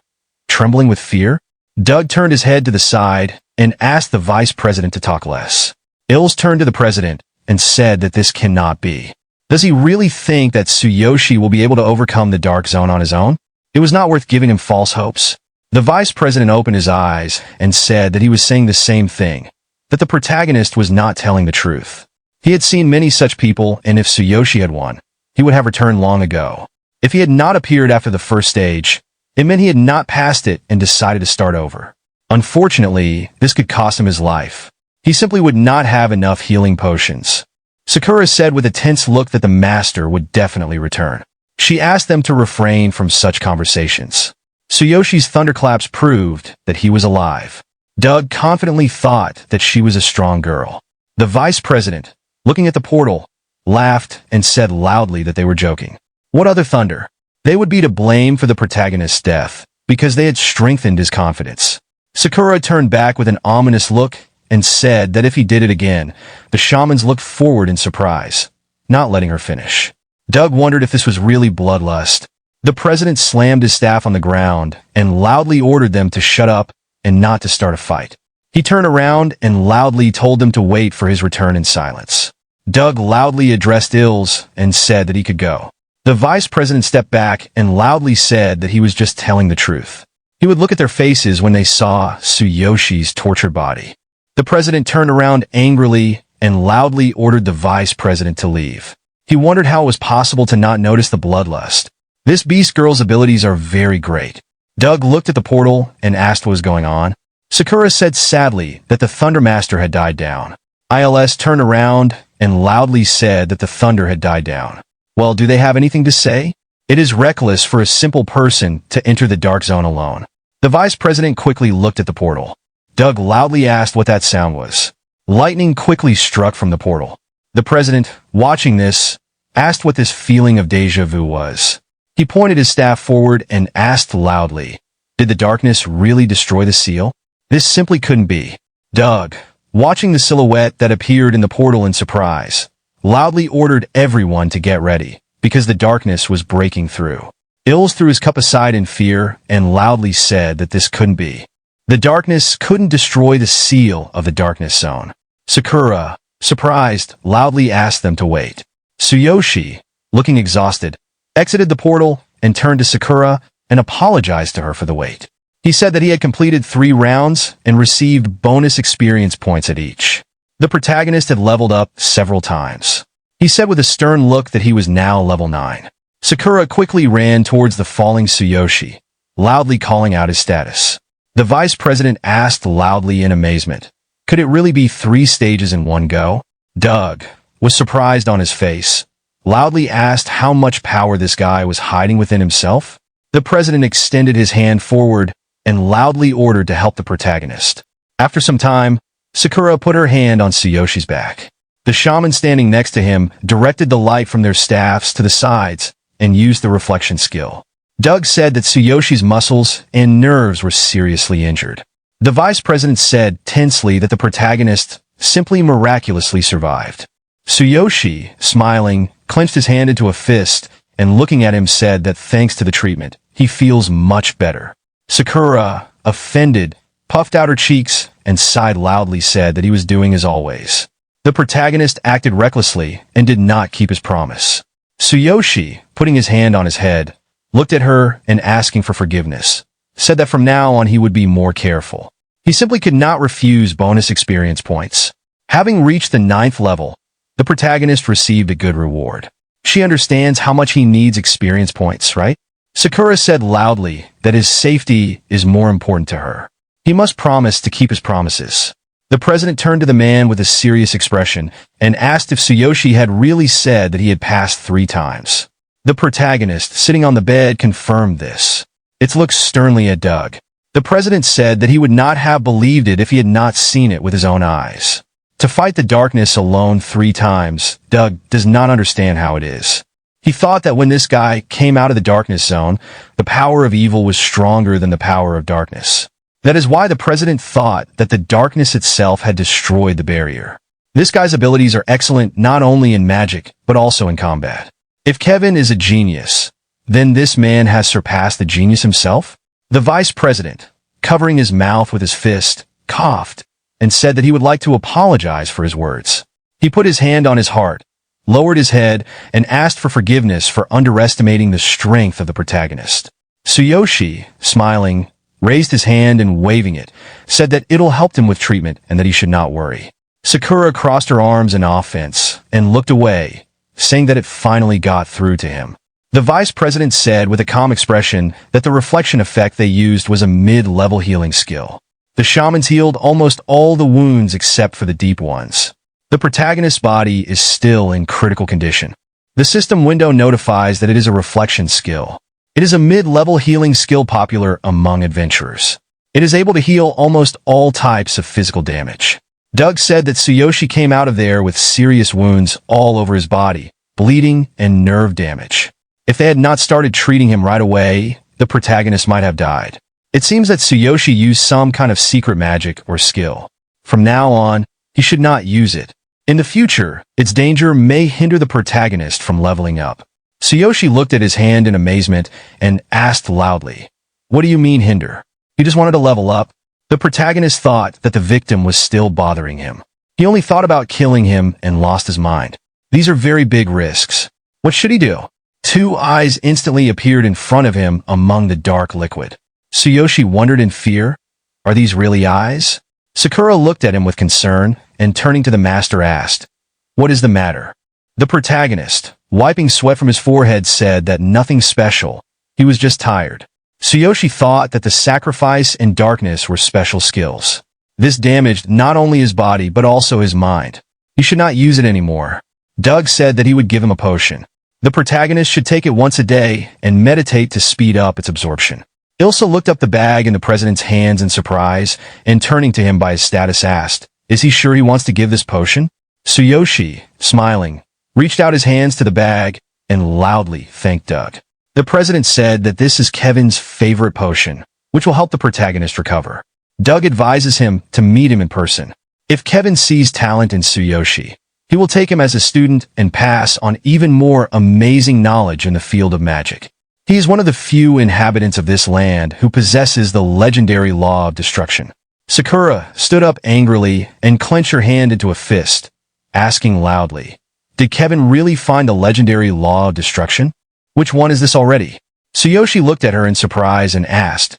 trembling with fear? Doug turned his head to the side and asked the vice president to talk less. Ills turned to the president and said that this cannot be. Does he really think that Tsuyoshi will be able to overcome the dark zone on his own? It was not worth giving him false hopes. The vice president opened his eyes and said that he was saying the same thing, that the protagonist was not telling the truth. He had seen many such people, and if Tsuyoshi had won, he would have returned long ago. If he had not appeared after the first stage, it meant he had not passed it and decided to start over. Unfortunately, this could cost him his life. He simply would not have enough healing potions. Sakura said with a tense look that the master would definitely return. She asked them to refrain from such conversations. Tsuyoshi's thunderclaps proved that he was alive. Doug confidently thought that she was a strong girl. The vice president, looking at the portal, laughed and said loudly that they were joking. What other thunder? They would be to blame for the protagonist's death, because they had strengthened his confidence. Sakura turned back with an ominous look and said that if he did it again, the shamans looked forward in surprise, not letting her finish. Doug wondered if this was really bloodlust. The president slammed his staff on the ground and loudly ordered them to shut up and not to start a fight. He turned around and loudly told them to wait for his return in silence. Doug loudly addressed Ills and said that he could go. The vice president stepped back and loudly said that he was just telling the truth. He would look at their faces when they saw Tsuyoshi's tortured body. The president turned around angrily and loudly ordered the vice president to leave. He wondered how it was possible to not notice the bloodlust. This beast girl's abilities are very great. Doug looked at the portal and asked what was going on. Sakura said sadly that the Thunder Master had died down. ILS turned around and loudly said that the thunder had died down. Well, do they have anything to say? It is reckless for a simple person to enter the dark zone alone. The vice president quickly looked at the portal. Doug loudly asked what that sound was. Lightning quickly struck from the portal. The president, watching this, asked what this feeling of deja vu was. He pointed his staff forward and asked loudly, "Did the darkness really destroy the seal? This simply couldn't be." Doug, watching the silhouette that appeared in the portal in surprise, loudly ordered everyone to get ready, because the darkness was breaking through. Ills threw his cup aside in fear and loudly said that this couldn't be. The darkness couldn't destroy the seal of the darkness zone. Sakura, surprised, loudly asked them to wait. Tsuyoshi, looking exhausted, exited the portal and turned to Sakura and apologized to her for the wait. He said that he had completed 3 rounds and received bonus experience points at each. The protagonist had leveled up several times. He said with a stern look that he was now level 9. Sakura quickly ran towards the falling Tsuyoshi, loudly calling out his status. The vice president asked loudly in amazement, could it really be 3 stages in one go? Doug was surprised on his face, loudly asked how much power this guy was hiding within himself. The president extended his hand forward and loudly ordered to help the protagonist. After some time, Sakura put her hand on Tsuyoshi's back. The shaman standing next to him directed the light from their staffs to the sides and used the reflection skill. Doug said that Tsuyoshi's muscles and nerves were seriously injured. The vice president said tensely that the protagonist simply miraculously survived. Tsuyoshi, smiling, clenched his hand into a fist and looking at him said that thanks to the treatment, he feels much better. Sakura, offended, puffed out her cheeks and sighed loudly said that he was doing as always. The protagonist acted recklessly and did not keep his promise. Tsuyoshi, putting his hand on his head, looked at her and asking for forgiveness, said that from now on he would be more careful. He simply could not refuse bonus experience points. Having reached the 9th level, the protagonist received a good reward. She understands how much he needs experience points, right? Sakura said loudly that his safety is more important to her. He must promise to keep his promises. The president turned to the man with a serious expression and asked if Tsuyoshi had really said that he had passed 3 times. The protagonist, sitting on the bed, confirmed this. It looked sternly at Doug. The The president said that he would not have believed it if he had not seen it with his own eyes. To fight the darkness alone 3 times, Doug does not understand how it is. He thought that when this guy came out of the darkness zone, the power of evil was stronger than the power of darkness. That is why the president thought that the darkness itself had destroyed the barrier. This guy's abilities are excellent not only in magic, but also in combat. If Kevin is a genius, then this man has surpassed the genius himself? The vice president, covering his mouth with his fist, coughed and said that he would like to apologize for his words. He put his hand on his heart, lowered his head, and asked for forgiveness for underestimating the strength of the protagonist. Tsuyoshi, smiling, raised his hand and waving it, said that it'll help him with treatment and that he should not worry. Sakura crossed her arms in offense and looked away, saying that it finally got through to him. The vice president said with a calm expression that the reflection effect they used was a mid-level healing skill. The shamans healed almost all the wounds except for the deep ones. The protagonist's body is still in critical condition. The system window notifies that it is a reflection skill. It is a mid-level healing skill popular among adventurers. It is able to heal almost all types of physical damage. Doug said that Tsuyoshi came out of there with serious wounds all over his body, bleeding and nerve damage. If they had not started treating him right away, the protagonist might have died. It seems that Tsuyoshi used some kind of secret magic or skill. From now on, he should not use it. In the future, its danger may hinder the protagonist from leveling up. Tsuyoshi looked at his hand in amazement and asked loudly, "What do you mean hinder? He just wanted to level up?" The protagonist thought that the victim was still bothering him. He only thought about killing him and lost his mind. These are very big risks. What should he do? 2 eyes instantly appeared in front of him among the dark liquid. Tsuyoshi wondered in fear, "Are these really eyes?" Sakura looked at him with concern and turning to the master asked, "What is the matter?" The protagonist, wiping sweat from his forehead, said that nothing special, he was just tired. Tsuyoshi thought that the sacrifice and darkness were special skills. This damaged not only his body but also his mind. He should not use it anymore. Doug said that he would give him a potion. The protagonist should take it once a day and meditate to speed up its absorption. Ilsa looked up the bag in the president's hands in surprise and turning to him by his status asked, "Is he sure he wants to give this potion?" Tsuyoshi, smiling, reached out his hands to the bag and loudly thanked Doug. The president said that this is Kevin's favorite potion, which will help the protagonist recover. Doug advises him to meet him in person. If Kevin sees talent in Tsuyoshi, he will take him as a student and pass on even more amazing knowledge in the field of magic. He is one of the few inhabitants of this land who possesses the legendary law of destruction. Sakura stood up angrily and clenched her hand into a fist, asking loudly, "Did Kevin really find the legendary law of destruction? Which one is this already?" Tsuyoshi looked at her in surprise and asked,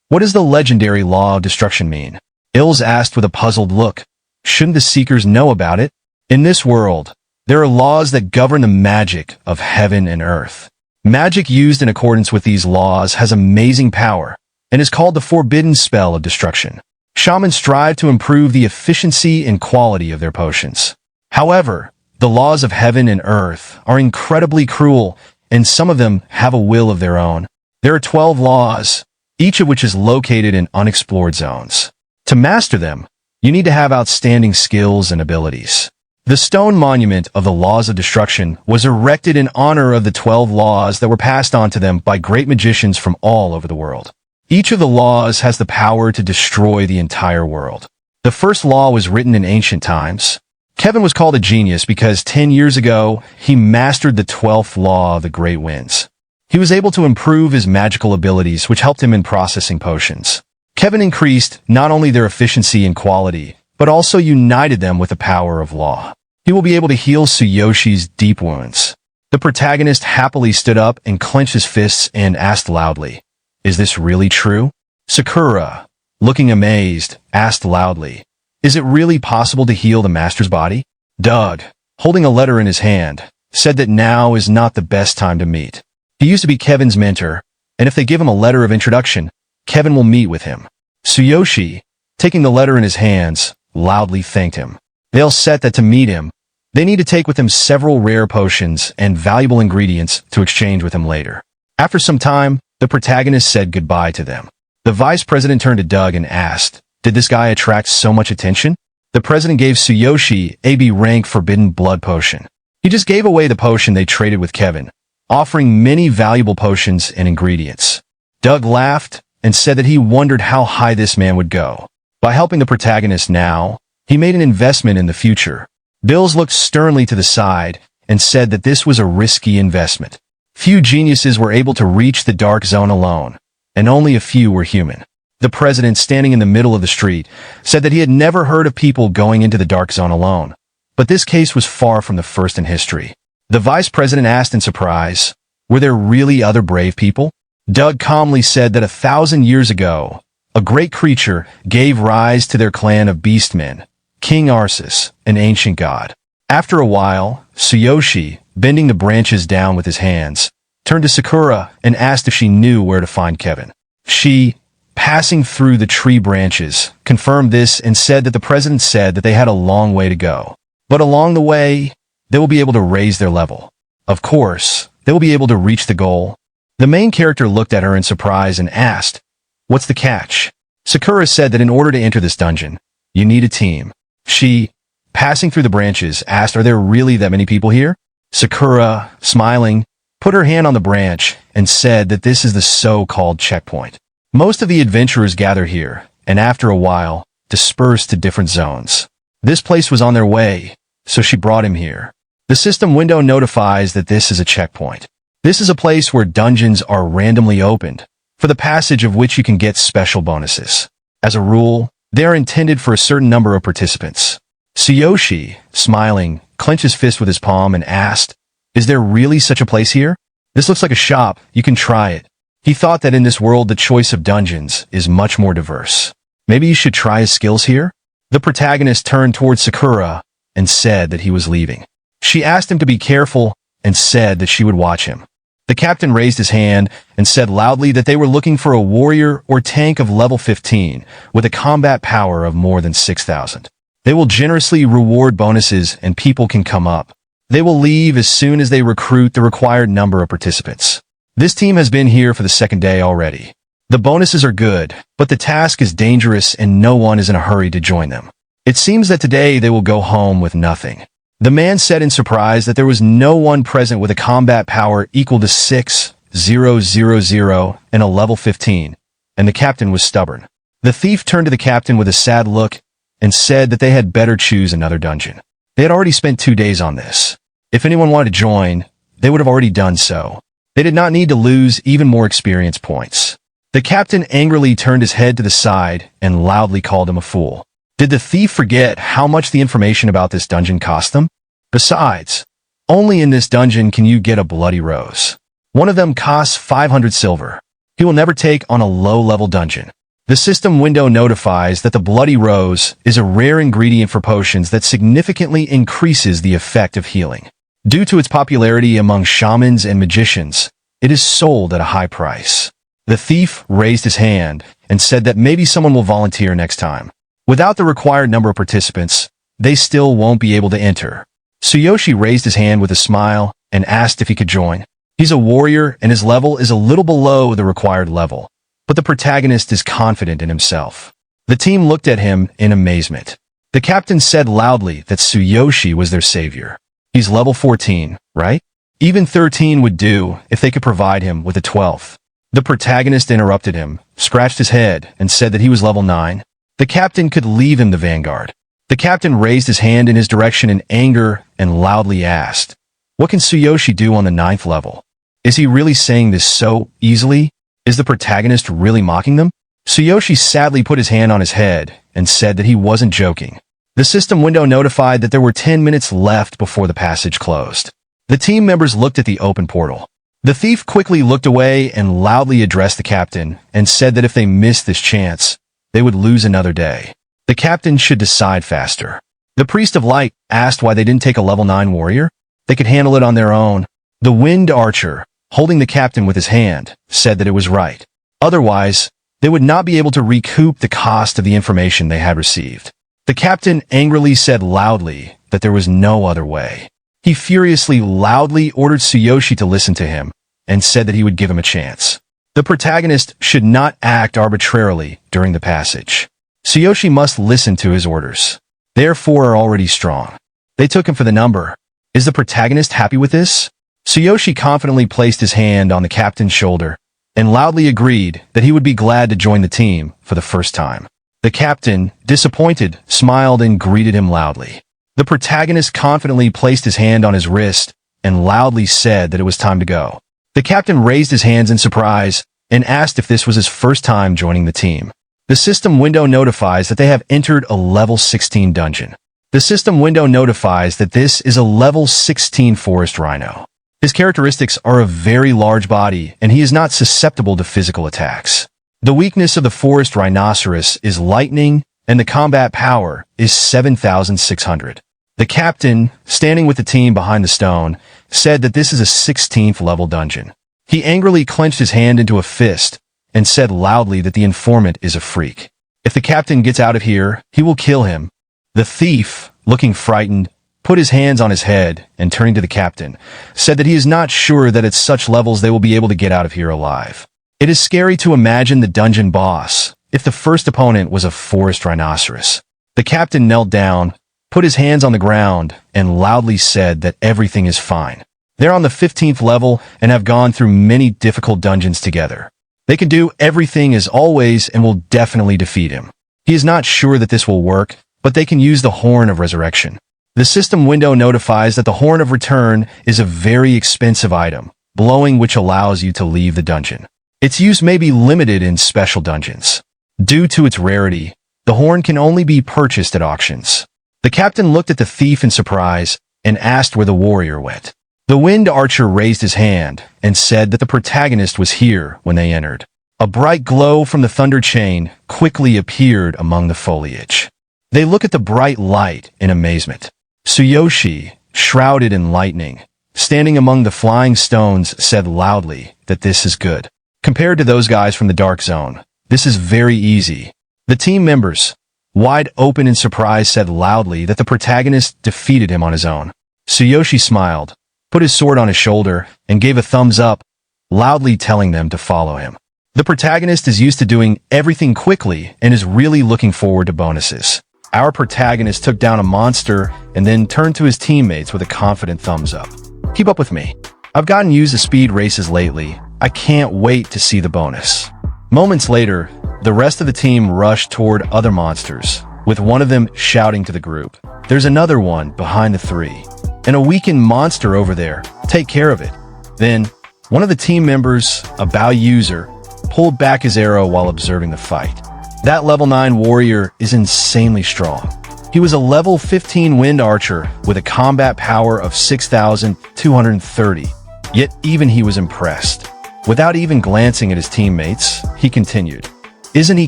"What does the legendary law of destruction mean?" Ilse asked with a puzzled look, "Shouldn't the Seekers know about it?" In this world, there are laws that govern the magic of heaven and earth. Magic used in accordance with these laws has amazing power and is called the forbidden spell of destruction. Shamans strive to improve the efficiency and quality of their potions. However, the laws of heaven and earth are incredibly cruel, and some of them have a will of their own. There are 12 laws, each of which is located in unexplored zones. To master them, you need to have outstanding skills and abilities. The stone monument of the laws of destruction was erected in honor of the 12 laws that were passed on to them by great magicians from all over the world. Each of the laws has the power to destroy the entire world. The first law was written in ancient times. Kevin was called a genius because 10 years ago, he mastered the 12th law of the great winds. He was able to improve his magical abilities, which helped him in processing potions. Kevin increased not only their efficiency and quality, but also united them with the power of law. He will be able to heal Tsuyoshi's deep wounds. The protagonist happily stood up and clenched his fists and asked loudly, "Is this really true?" Sakura, looking amazed, asked loudly, "Is it really possible to heal the master's body?" Doug, holding a letter in his hand, said that now is not the best time to meet. He used to be Kevin's mentor, and if they give him a letter of introduction, Kevin will meet with him. Tsuyoshi, taking the letter in his hands, loudly thanked him. They'll set that to meet him, they need to take with them several rare potions and valuable ingredients to exchange with him later. After some time, the protagonist said goodbye to them. The vice president turned to Doug and asked, "Did this guy attract so much attention?" The president gave Tsuyoshi a B rank forbidden blood potion. He just gave away the potion they traded with Kevin, offering many valuable potions and ingredients. Doug laughed and said that he wondered how high this man would go. By helping the protagonist now, he made an investment in the future. Bills looked sternly to the side and said that this was a risky investment. Few geniuses were able to reach the dark zone alone, and only a few were human. The president, standing in the middle of the street, said that he had never heard of people going into the dark zone alone. But this case was far from the first in history. The vice president asked in surprise, "Were there really other brave people?" Doug calmly said that 1,000 years ago, a great creature gave rise to their clan of beastmen, King Arceus, an ancient god. After a while, Tsuyoshi, bending the branches down with his hands, turned to Sakura and asked if she knew where to find Kevin. She, passing through the tree branches, confirmed this and said that the president said that they had a long way to go. But along the way, they will be able to raise their level. Of course, they will be able to reach the goal. The main character looked at her in surprise and asked, "What's the catch?" Sakura said that in order to enter this dungeon, you need a team. She, passing through the branches, asked, "Are there really that many people here?" Sakura, smiling, put her hand on the branch and said that this is the so-called checkpoint. Most of the adventurers gather here, and after a while, disperse to different zones. This place was on their way, so she brought him here. The system window notifies that this is a checkpoint. This is a place where dungeons are randomly opened, for the passage of which you can get special bonuses. As a rule, they are intended for a certain number of participants. Tsuyoshi, smiling, clenched his fist with his palm and asked, "Is there really such a place here? This looks like a shop, you can try it." He thought that in this world the choice of dungeons is much more diverse. Maybe you should try his skills here? The protagonist turned towards Sakura and said that he was leaving. She asked him to be careful and said that she would watch him. The captain raised his hand and said loudly that they were looking for a warrior or tank of level 15 with a combat power of more than 6,000. They will generously reward bonuses and people can come up. They will leave as soon as they recruit the required number of participants. This team has been here for the second day already. The bonuses are good, but the task is dangerous and no one is in a hurry to join them. It seems that today they will go home with nothing. The man said in surprise that there was no one present with a combat power equal to 6,000 and a level 15, and the captain was stubborn. The thief turned to the captain with a sad look and said that they had better choose another dungeon. They had already spent 2 days on this. If anyone wanted to join, they would have already done so. They did not need to lose even more experience points. The captain angrily turned his head to the side and loudly called him a fool. Did the thief forget how much the information about this dungeon cost them? Besides, only in this dungeon can you get a bloody rose. One of them costs 500 silver. He will never take on a low-level dungeon. The system window notifies that the bloody rose is a rare ingredient for potions that significantly increases the effect of healing. Due to its popularity among shamans and magicians, it is sold at a high price. The thief raised his hand and said that maybe someone will volunteer next time. Without the required number of participants, they still won't be able to enter. Tsuyoshi raised his hand with a smile and asked if he could join. He's a warrior and his level is a little below the required level, but the protagonist is confident in himself. The team looked at him in amazement. The captain said loudly that Tsuyoshi was their savior. He's level 14, right? Even 13 would do if they could provide him with a 12th. The protagonist interrupted him, scratched his head, and said that he was level 9. The captain could leave him the vanguard. The captain raised his hand in his direction in anger and loudly asked, "What can Tsuyoshi do on the 9th level? Is he really saying this so easily? Is the protagonist really mocking them?" Tsuyoshi sadly put his hand on his head and said that he wasn't joking. The system window notified that there were 10 minutes left before the passage closed. The team members looked at the open portal. The thief quickly looked away and loudly addressed the captain and said that if they missed this chance, they would lose another day. The captain should decide faster. The priest of light asked why they didn't take a level 9 warrior. They could handle it on their own. The wind archer, holding the captain with his hand, said that it was right. Otherwise, they would not be able to recoup the cost of the information they had received. The captain angrily said loudly that there was no other way. He furiously loudly ordered Tsuyoshi to listen to him and said that he would give him a chance. The The protagonist should not act arbitrarily during the passage. Tsuyoshi must listen to his orders. Their four are already strong. They took him for the number. Is the protagonist happy with this? Tsuyoshi confidently placed his hand on the captain's shoulder and loudly agreed that he would be glad to join the team for the first time. The captain, disappointed, smiled and greeted him loudly. The protagonist confidently placed his hand on his wrist and loudly said that it was time to go. The captain raised his hands in surprise and asked if this was his first time joining the team. The system window notifies that they have entered a level 16 dungeon. The system window notifies that this is a level 16 forest rhino. His characteristics are a very large body, and he is not susceptible to physical attacks. The weakness of the forest rhinoceros is lightning, and the combat power is 7,600. The captain, standing with the team behind the stone, said that this is a 16th level dungeon. He angrily clenched his hand into a fist and said loudly that the informant is a freak. If the captain gets out of here, he will kill him. The thief, looking frightened, put his hands on his head and turning to the captain, said that he is not sure that at such levels they will be able to get out of here alive. It is scary to imagine the dungeon boss if the first opponent was a forest rhinoceros. The captain knelt down, put his hands on the ground, and loudly said that everything is fine. They're on the 15th level and have gone through many difficult dungeons together. They can do everything as always and will definitely defeat him. He is not sure that this will work, but they can use the Horn of Resurrection. The system window notifies that the Horn of Return is a very expensive item, blowing which allows you to leave the dungeon. Its use may be limited in special dungeons. Due to its rarity, the horn can only be purchased at auctions. The captain looked at the thief in surprise and asked where the warrior went. The wind archer raised his hand and said that the protagonist was here when they entered. A bright glow from the thunder chain quickly appeared among the foliage. They look at the bright light in amazement. Tsuyoshi, shrouded in lightning, standing among the flying stones, said loudly that this is good. Compared to those guys from the Dark Zone, this is very easy. The team members, wide open in surprise, said loudly that the protagonist defeated him on his own. Tsuyoshi smiled, put his sword on his shoulder, and gave a thumbs up, loudly telling them to follow him. The protagonist is used to doing everything quickly and is really looking forward to bonuses. Our protagonist took down a monster and then turned to his teammates with a confident thumbs up. Keep up with me. I've gotten used to speed races lately. I can't wait to see the bonus. Moments later, the rest of the team rushed toward other monsters, with one of them shouting to the group, "There's another one behind the three, and a weakened monster over there. Take care of it." Then, one of the team members, a bow user, pulled back his arrow while observing the fight. That level 9 warrior is insanely strong. He was a level 15 wind archer with a combat power of 6,230, yet even he was impressed. Without even glancing at his teammates, he continued, "Isn't he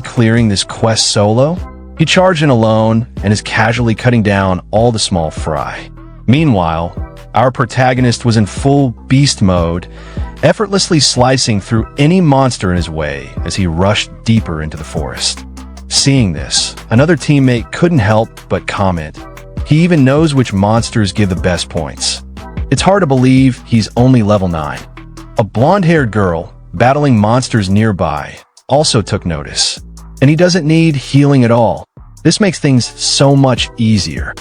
clearing this quest solo?" He charged in alone and is casually cutting down all the small fry. Meanwhile, our protagonist was in full beast mode, effortlessly slicing through any monster in his way as he rushed deeper into the forest. Seeing this, another teammate couldn't help but comment, "He even knows which monsters give the best points." It's hard to believe he's only level 9. A blonde-haired girl, battling monsters nearby, also took notice. And he doesn't need healing at all. This makes things so much easier.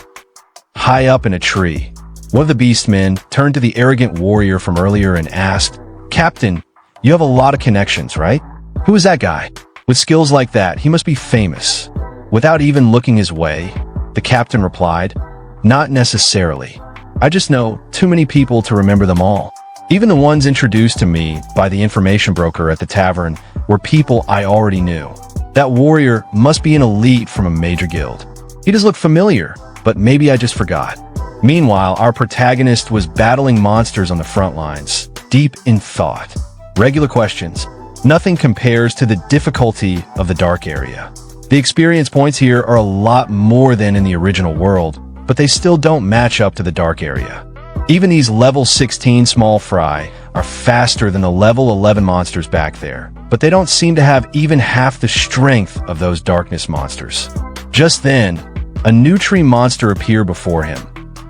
High up in a tree, one of the beastmen turned to the arrogant warrior from earlier and asked, "Captain, you have a lot of connections, right? Who is that guy? With skills like that, he must be famous." Without even looking his way, the captain replied, "Not necessarily. I just know too many people to remember them all. Even the ones introduced to me by the information broker at the tavern were people I already knew. That warrior must be an elite from a major guild. He does look familiar, but maybe I just forgot." Meanwhile, our protagonist was battling monsters on the front lines, deep in thought. Regular questions. Nothing compares to the difficulty of the dark area. The experience points here are a lot more than in the original world, but they still don't match up to the dark area. Even these level 16 small fry are faster than the level 11 monsters back there, but they don't seem to have even half the strength of those darkness monsters. Just then, a new tree monster appeared before him,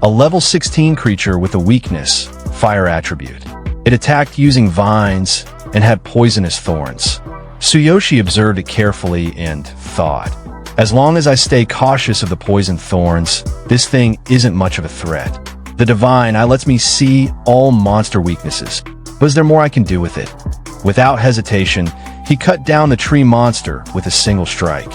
a level 16 creature with a weakness, fire attribute. It attacked using vines, and had poisonous thorns. Tsuyoshi observed it carefully and thought, as long as I stay cautious of the poison thorns, this thing isn't much of a threat. The divine eye lets me see all monster weaknesses, but is there more I can do with it? Without hesitation, he cut down the tree monster with a single strike.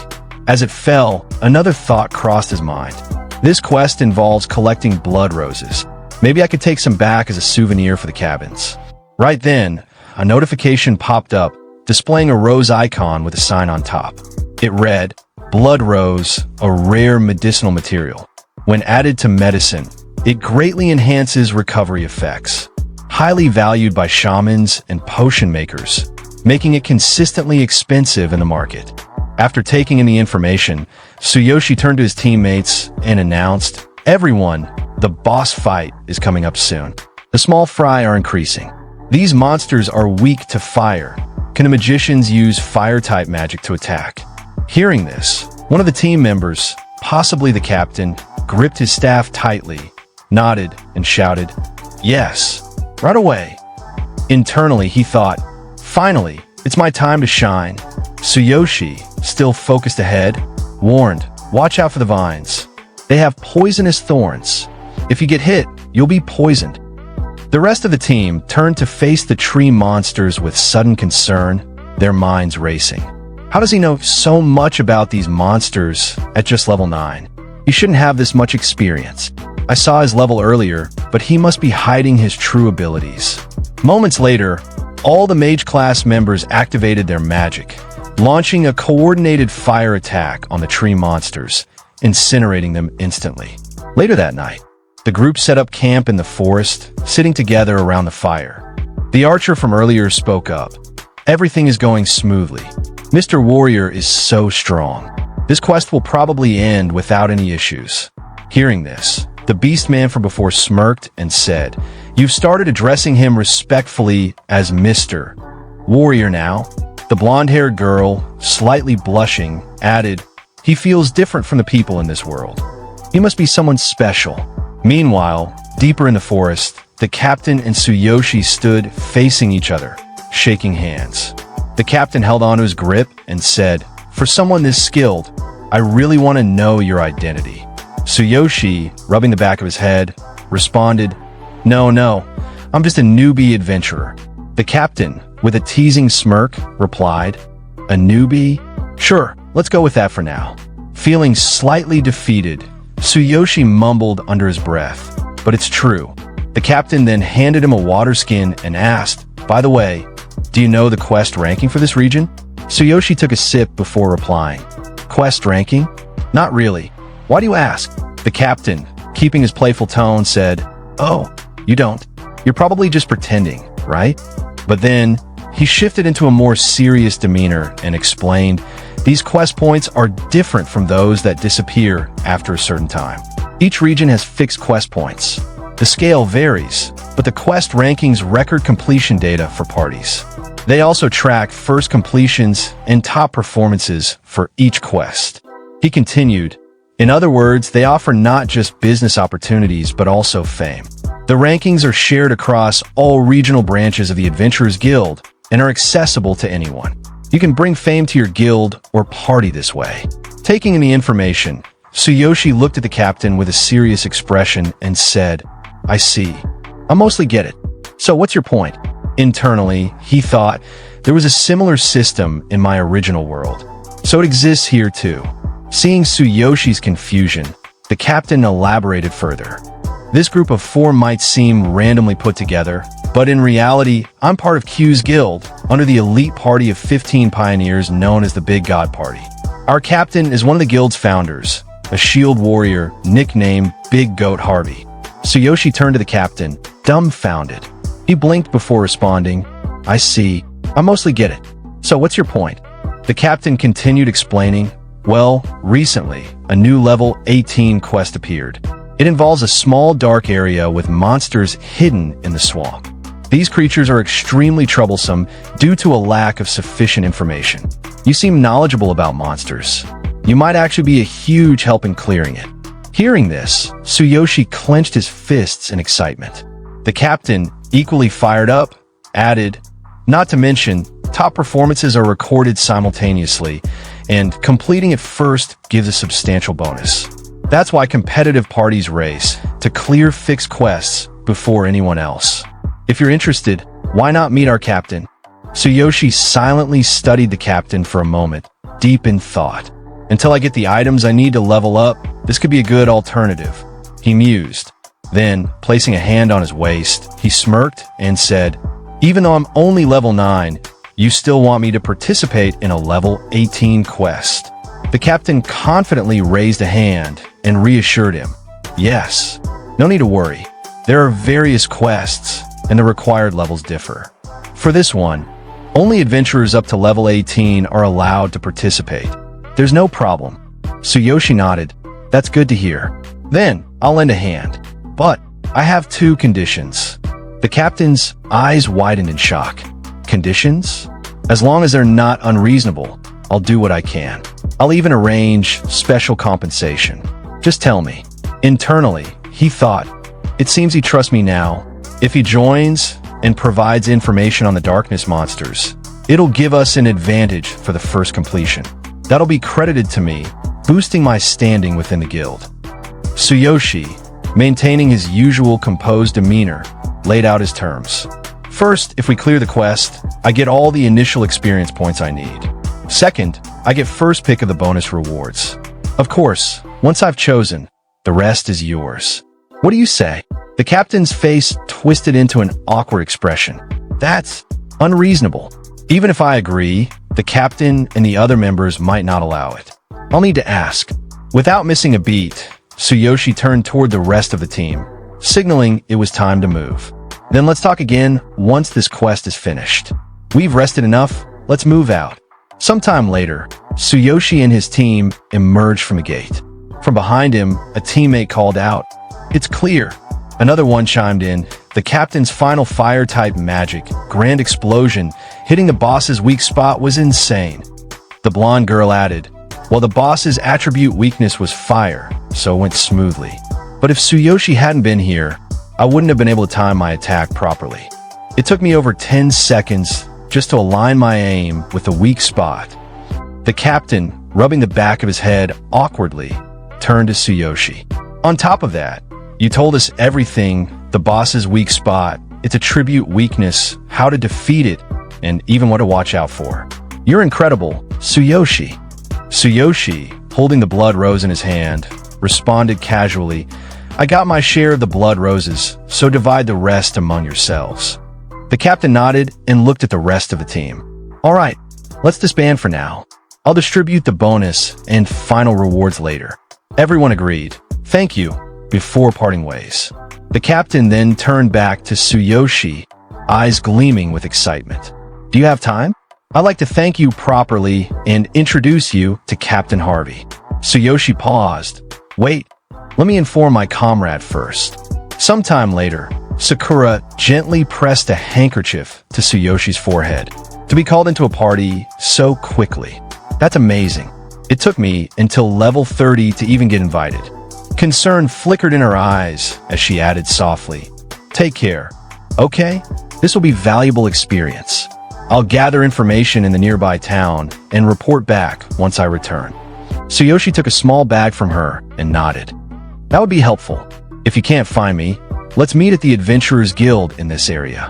As it fell, another thought crossed his mind. This quest involves collecting blood roses. Maybe I could take some back as a souvenir for the cabins. Right then, a notification popped up, displaying a rose icon with a sign on top. It read, "Blood rose, a rare medicinal material. When added to medicine, it greatly enhances recovery effects. Highly valued by shamans and potion makers, making it consistently expensive in the market." After taking in the information, Tsuyoshi turned to his teammates and announced, "Everyone, the boss fight is coming up soon. The small fry are increasing. These monsters are weak to fire. Can the magicians use fire-type magic to attack?" Hearing this, one of the team members, possibly the captain, gripped his staff tightly, nodded, and shouted, "Yes, right away." Internally, he thought, "Finally, it's my time to shine." Tsuyoshi, still focused ahead, warned, "Watch out for the vines. They have poisonous thorns. If you get hit, you'll be poisoned." The rest of the team turned to face the tree monsters with sudden concern, their minds racing. How does he know so much about these monsters at just level 9? He shouldn't have this much experience. I saw his level earlier, but he must be hiding his true abilities. Moments later, all the mage class members activated their magic, launching a coordinated fire attack on the tree monsters, incinerating them instantly. Later that night, the group set up camp in the forest, sitting together around the fire. The archer from earlier spoke up. "Everything is going smoothly. Mr. Warrior is so strong. This quest will probably end without any issues." Hearing this, the beastman from before smirked and said, "You've started addressing him respectfully as Mr. Warrior now." The blonde-haired girl, slightly blushing, added, "He feels different from the people in this world. He must be someone special." Meanwhile, deeper in the forest, the captain and Tsuyoshi stood facing each other, shaking hands. The captain held onto his grip and said, "For someone this skilled, I really want to know your identity." Tsuyoshi, rubbing the back of his head, responded, No, I'm just a newbie adventurer." The captain, with a teasing smirk, replied, "A newbie? Sure, let's go with that for now." Feeling slightly defeated, Tsuyoshi mumbled under his breath, "But it's true." The captain then handed him a water skin and asked, "By the way, do you know the quest ranking for this region?" Tsuyoshi took a sip before replying, "Quest ranking? Not really. Why do you ask?" The captain, keeping his playful tone, said, "Oh, you don't. You're probably just pretending, right?" But then, he shifted into a more serious demeanor and explained, "These quest points are different from those that disappear after a certain time. Each region has fixed quest points. The scale varies, but the quest rankings record completion data for parties. They also track first completions and top performances for each quest." He continued, "In other words, they offer not just business opportunities but also fame. The rankings are shared across all regional branches of the Adventurers Guild and are accessible to anyone. You can bring fame to your guild or party this way." Taking in the information, Tsuyoshi looked at the captain with a serious expression and said, "I see. I mostly get it. So what's your point?" Internally, he thought, there was a similar system in my original world, so it exists here too. Seeing Tsuyoshi's confusion, the captain elaborated further. "This group of 4 might seem randomly put together, but in reality, I'm part of Q's guild, under the elite party of 15 pioneers known as the Big God Party. Our captain is one of the guild's founders, a shield warrior nicknamed Big Goat Harvey." Tsuyoshi turned to the captain, dumbfounded. He blinked before responding, "I see. I mostly get it. So what's your point?" The captain continued explaining, "Well, recently, a new level 18 quest appeared. It involves a small dark area with monsters hidden in the swamp. These creatures are extremely troublesome due to a lack of sufficient information. You seem knowledgeable about monsters. You might actually be a huge help in clearing it." Hearing this, Tsuyoshi clenched his fists in excitement. The captain, equally fired up, added, Not to mention, top performances are recorded simultaneously, and completing it first gives a substantial bonus. That's why competitive parties race to clear fixed quests before anyone else. If you're interested, why not meet our captain? Tsuyoshi silently studied the captain for a moment, deep in thought. Until I get the items I need to level up, this could be a good alternative, he mused. Then, placing a hand on his waist, he smirked and said, "Even though I'm only level 9, you still want me to participate in a level 18 quest." The captain confidently raised a hand and reassured him, "Yes, no need to worry. There are various quests, and the required levels differ. For this one, only adventurers up to level 18 are allowed to participate. There's no problem." Tsuyoshi nodded. "That's good to hear. Then, I'll lend a hand. But, I have 2 conditions." The captain's eyes widened in shock. "Conditions? As long as they're not unreasonable, I'll do what I can. I'll even arrange special compensation. Just tell me." Internally, he thought, "It seems he trusts me now. If he joins and provides information on the darkness monsters, it'll give us an advantage for the first completion. That'll be credited to me, boosting my standing within the guild." Tsuyoshi, maintaining his usual composed demeanor, laid out his terms. "First, if we clear the quest, I get all the initial experience points I need. Second, I get first pick of the bonus rewards. Of course, once I've chosen, the rest is yours. What do you say?" The captain's face twisted into an awkward expression. "That's unreasonable. Even if I agree, the captain and the other members might not allow it. I'll need to ask." Without missing a beat, Tsuyoshi turned toward the rest of the team, signaling it was time to move. "Then let's talk again once this quest is finished. We've rested enough, let's move out." Sometime later, Tsuyoshi and his team emerged from the gate. From behind him, a teammate called out, "It's clear." Another one chimed in, "The captain's final fire-type magic, Grand Explosion, hitting the boss's weak spot was insane." The blonde girl added, "Well, the boss's attribute weakness was fire, so it went smoothly. But if Tsuyoshi hadn't been here, I wouldn't have been able to time my attack properly. It took me over 10 seconds just to align my aim with the weak spot." The captain, rubbing the back of his head awkwardly, turned to Tsuyoshi. "On top of that, you told us everything, the boss's weak spot, its attribute weakness, how to defeat it, and even what to watch out for. You're incredible, Tsuyoshi." Tsuyoshi, holding the blood rose in his hand, responded casually, "I got my share of the blood roses, so divide the rest among yourselves." The captain nodded and looked at the rest of the team. "All right, let's disband for now. I'll distribute the bonus and final rewards later." Everyone agreed. "Thank you," before parting ways. The captain then turned back to Tsuyoshi, eyes gleaming with excitement. "Do you have time? I'd like to thank you properly and introduce you to Captain Harvey." Tsuyoshi paused. "Wait, let me inform my comrade first." Sometime later, Sakura gently pressed a handkerchief to Tsuyoshi's forehead. To be called into a party so quickly. That's amazing. It took me until level 30 to even get invited. Concern flickered in her eyes as she added softly, "Take care. Okay? This will be valuable experience. I'll gather information in the nearby town and report back once I return." Tsuyoshi took a small bag from her and nodded. "That would be helpful. If you can't find me, let's meet at the Adventurers Guild in this area."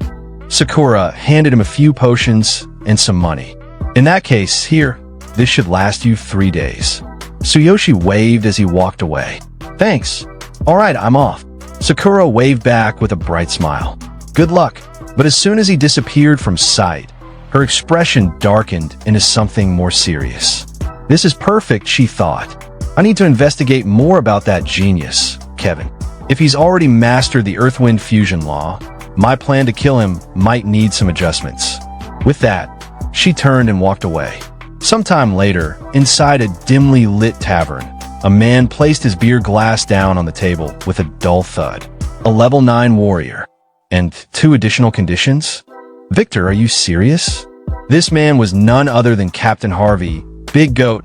Sakura handed him a few potions and some money. "In that case, here, this should last you 3 days." Tsuyoshi waved as he walked away. "Thanks. All right, I'm off." Sakura waved back with a bright smile. "Good luck." But as soon as he disappeared from sight, her expression darkened into something more serious. "This is perfect," she thought. "I need to investigate more about that genius, Kevin. If he's already mastered the Earth-Wind fusion law, my plan to kill him might need some adjustments." With that, she turned and walked away. Sometime later, inside a dimly lit tavern, a man placed his beer glass down on the table with a dull thud. A level 9 warrior. And 2 additional conditions? Victor, are you serious? This man was none other than Captain Harvey, Big Goat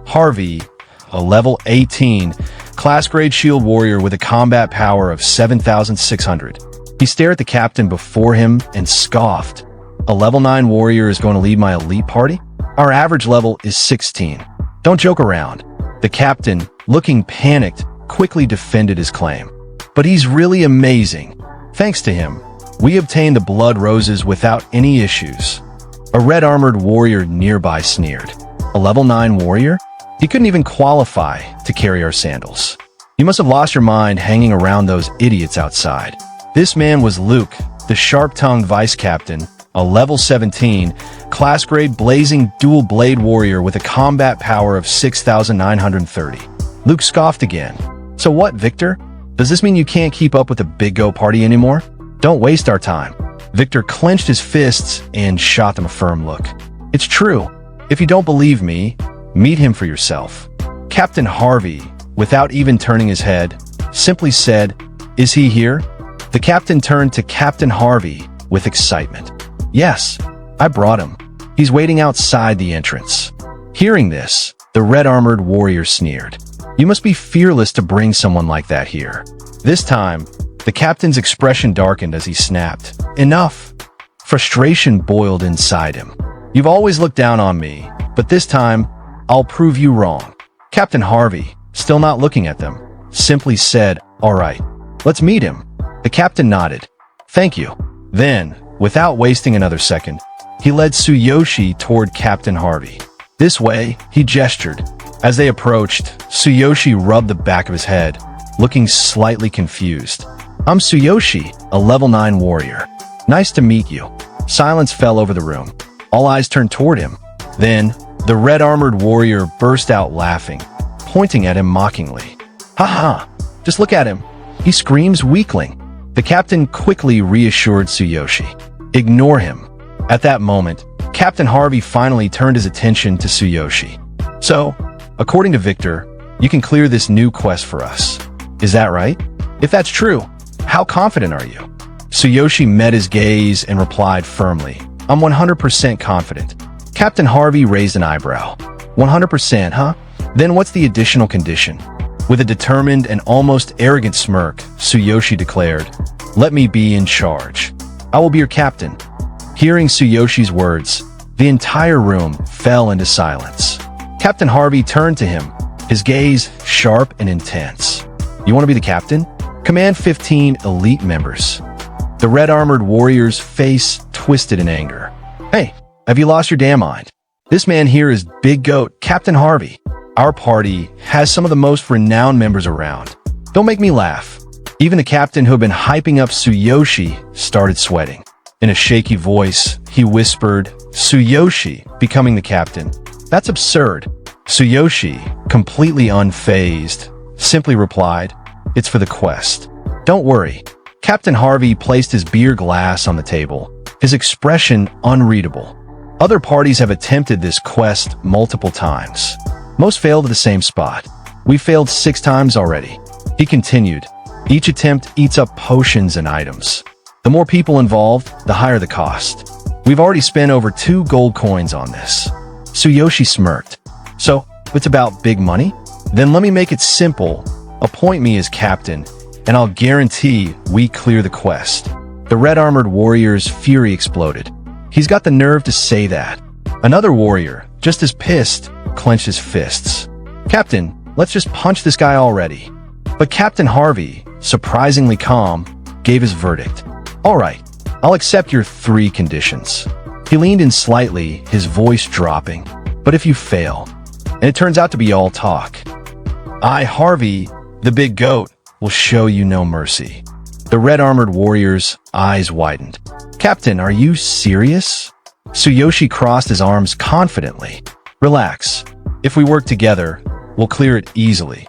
Harvey, a level 18, class grade shield warrior with a combat power of 7,600. He stared at the captain before him and scoffed. A level 9 warrior is going to lead my elite party? Our average level is 16. Don't joke around. The captain, looking panicked, quickly defended his claim. But he's really amazing. Thanks to him, we obtained the blood roses without any issues. A red-armored warrior nearby sneered. A level 9 warrior? He couldn't even qualify to carry our sandals. You must have lost your mind hanging around those idiots outside. This man was Luke, the sharp-tongued vice-captain, a level 17, class-grade blazing dual-blade warrior with a combat power of 6,930. Luke scoffed again. So what, Victor? Does this mean you can't keep up with the Big Go party anymore? Don't waste our time. Victor clenched his fists and shot them a firm look. It's true. If you don't believe me, meet him for yourself. Captain Harvey, without even turning his head, simply said, "Is he here?" The captain turned to Captain Harvey with excitement. "Yes, I brought him. He's waiting outside the entrance." Hearing this, the red-armored warrior sneered. "You must be fearless to bring someone like that here." This time, the captain's expression darkened as he snapped, "Enough!" Frustration boiled inside him. "You've always looked down on me, but this time, I'll prove you wrong." Captain Harvey, still not looking at them, simply said, "All right, let's meet him." The captain nodded. "Thank you." Then, without wasting another second, he led Tsuyoshi toward Captain Harvey. "This way," he gestured. As they approached, Tsuyoshi rubbed the back of his head, looking slightly confused. "I'm Tsuyoshi, a level 9 warrior. Nice to meet you." Silence fell over the room. All eyes turned toward him. Then, the red-armored warrior burst out laughing, pointing at him mockingly. "Ha! Just look at him. He screams weakling." The captain quickly reassured Tsuyoshi. "Ignore him." At that moment, Captain Harvey finally turned his attention to Tsuyoshi. "So, according to Victor, you can clear this new quest for us. Is that right? If that's true, how confident are you?" Tsuyoshi met his gaze and replied firmly, "I'm 100% confident." Captain Harvey raised an eyebrow. 100%, huh? Then what's the additional condition? With a determined and almost arrogant smirk, Tsuyoshi declared, "Let me be in charge. I will be your captain." Hearing Tsuyoshi's words, the entire room fell into silence. Captain Harvey turned to him, his gaze sharp and intense. "You want to be the captain? Command 15 elite members." The red-armored warrior's face twisted in anger. "Hey, have you lost your damn mind? This man here is Big Goat Captain Harvey. Our party has some of the most renowned members around. Don't make me laugh." Even the captain who had been hyping up Tsuyoshi started sweating. In a shaky voice, he whispered, "Tsuyoshi becoming the captain? That's absurd." Tsuyoshi, completely unfazed, simply replied, "It's for the quest. Don't worry." Captain Harvey placed his beer glass on the table, his expression unreadable. Other parties have attempted this quest multiple times. Most failed at the same spot. We failed 6 times already. He continued, "Each attempt eats up potions and items. The more people involved, the higher the cost. We've already spent over 2 gold coins on this." Tsuyoshi smirked. "So, it's about big money? Then let me make it simple. Appoint me as captain, and I'll guarantee we clear the quest." The red-armored warrior's fury exploded. He's got the nerve to say that. Another warrior, just as pissed, clenched his fists. "Captain, let's just punch this guy already." But Captain Harvey, surprisingly calm, gave his verdict. "All right, I'll accept your 3 conditions." He leaned in slightly, his voice dropping. "But if you fail, and it turns out to be all talk, I, Harvey, the Big Goat, will show you no mercy." The red-armored warrior's eyes widened. "Captain, are you serious?" Tsuyoshi crossed his arms confidently. "Relax. If we work together, we'll clear it easily."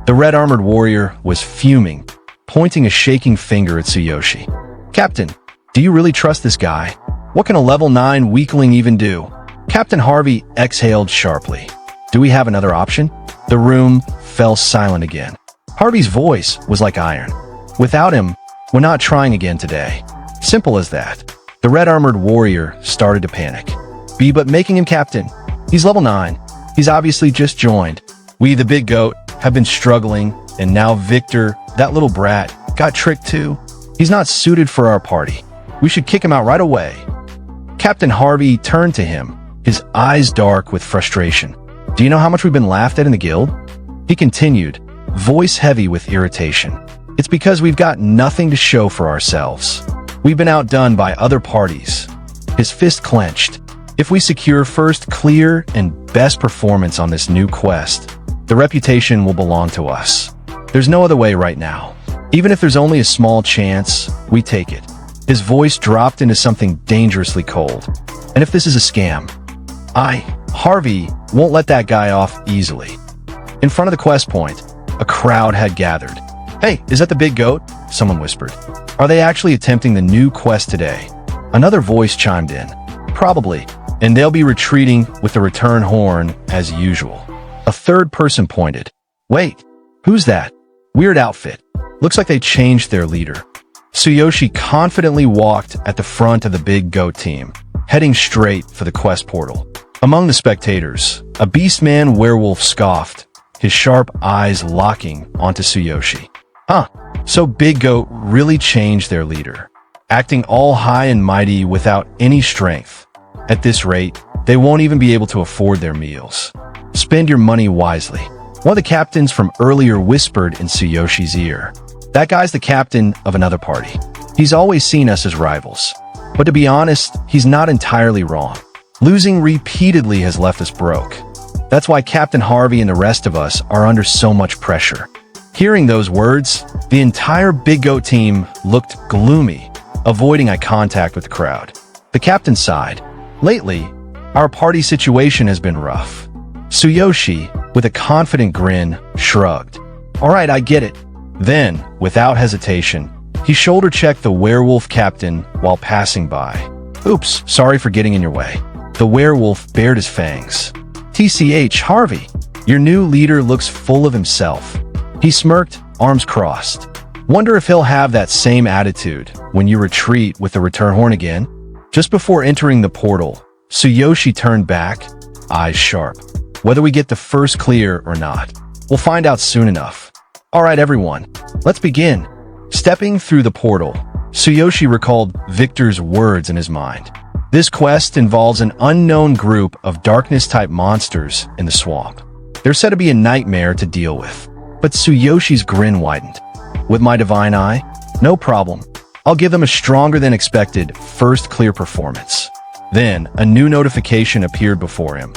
The red-armored warrior was fuming, pointing a shaking finger at Tsuyoshi. "Captain, do you really trust this guy? What can a level 9 weakling even do?" Captain Harvey exhaled sharply. "Do we have another option?" The room fell silent again. Harvey's voice was like iron. "Without him, we're not trying again today. Simple as that." The red-armored warrior started to panic. But making him captain. He's level 9. He's obviously just joined. We, the Big Goat, have been struggling, and now Victor, that little brat, got tricked too. He's not suited for our party. We should kick him out right away." Captain Harvey turned to him, his eyes dark with frustration. Do you know how much we've been laughed at in the guild? He continued, voice heavy with irritation. It's because we've got nothing to show for ourselves. We've been outdone by other parties. His fist clenched. If we secure first clear and best performance on this new quest, the reputation will belong to us. There's no other way right now. Even if there's only a small chance, we take it. His voice dropped into something dangerously cold. And if this is a scam, Harvey, won't let that guy off easily. In front of the quest point, a crowd had gathered. Hey, is that the big goat? Someone whispered. Are they actually attempting the new quest today? Another voice chimed in. Probably. And they'll be retreating with the return horn as usual. A third person pointed. Wait, who's that? Weird outfit. Looks like they changed their leader. Tsuyoshi confidently walked at the front of the big goat team, heading straight for the quest portal. Among the spectators, a beastman werewolf scoffed, his sharp eyes locking onto Tsuyoshi. So Big Goat really changed their leader, acting all high and mighty without any strength. At this rate, they won't even be able to afford their meals. Spend your money wisely. One of the captains from earlier whispered in Tsuyoshi's ear. That guy's the captain of another party. He's always seen us as rivals. But to be honest, he's not entirely wrong. Losing repeatedly has left us broke. That's why Captain Harvey and the rest of us are under so much pressure. Hearing those words, the entire Big Goat team looked gloomy, avoiding eye contact with the crowd. The captain sighed. Lately, our party situation has been rough. Tsuyoshi, with a confident grin, shrugged. All right, I get it. Then, without hesitation, he shoulder-checked the werewolf captain while passing by. Oops, sorry for getting in your way. The werewolf bared his fangs. TCH, Harvey, your new leader looks full of himself. He smirked, arms crossed. Wonder if he'll have that same attitude when you retreat with the return horn again? Just before entering the portal, Tsuyoshi turned back, eyes sharp. Whether we get the first clear or not, we'll find out soon enough. All right, everyone, let's begin. Stepping through the portal, Tsuyoshi recalled Victor's words in his mind. This quest involves an unknown group of darkness-type monsters in the swamp. They're said to be a nightmare to deal with. But Tsuyoshi's grin widened. With my divine eye? No problem. I'll give them a stronger-than-expected first clear performance. Then, a new notification appeared before him.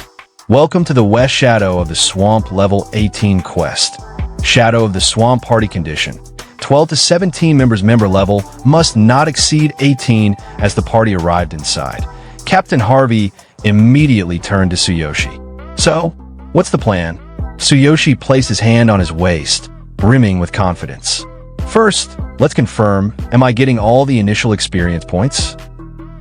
Welcome to the West Shadow of the Swamp Level 18 quest. Shadow of the Swamp Party Condition. 12 to 17 members member level must not exceed 18 as the party arrived inside. Captain Harvey immediately turned to Tsuyoshi. So, what's the plan? Tsuyoshi placed his hand on his waist, brimming with confidence. First, let's confirm, am I getting all the initial experience points?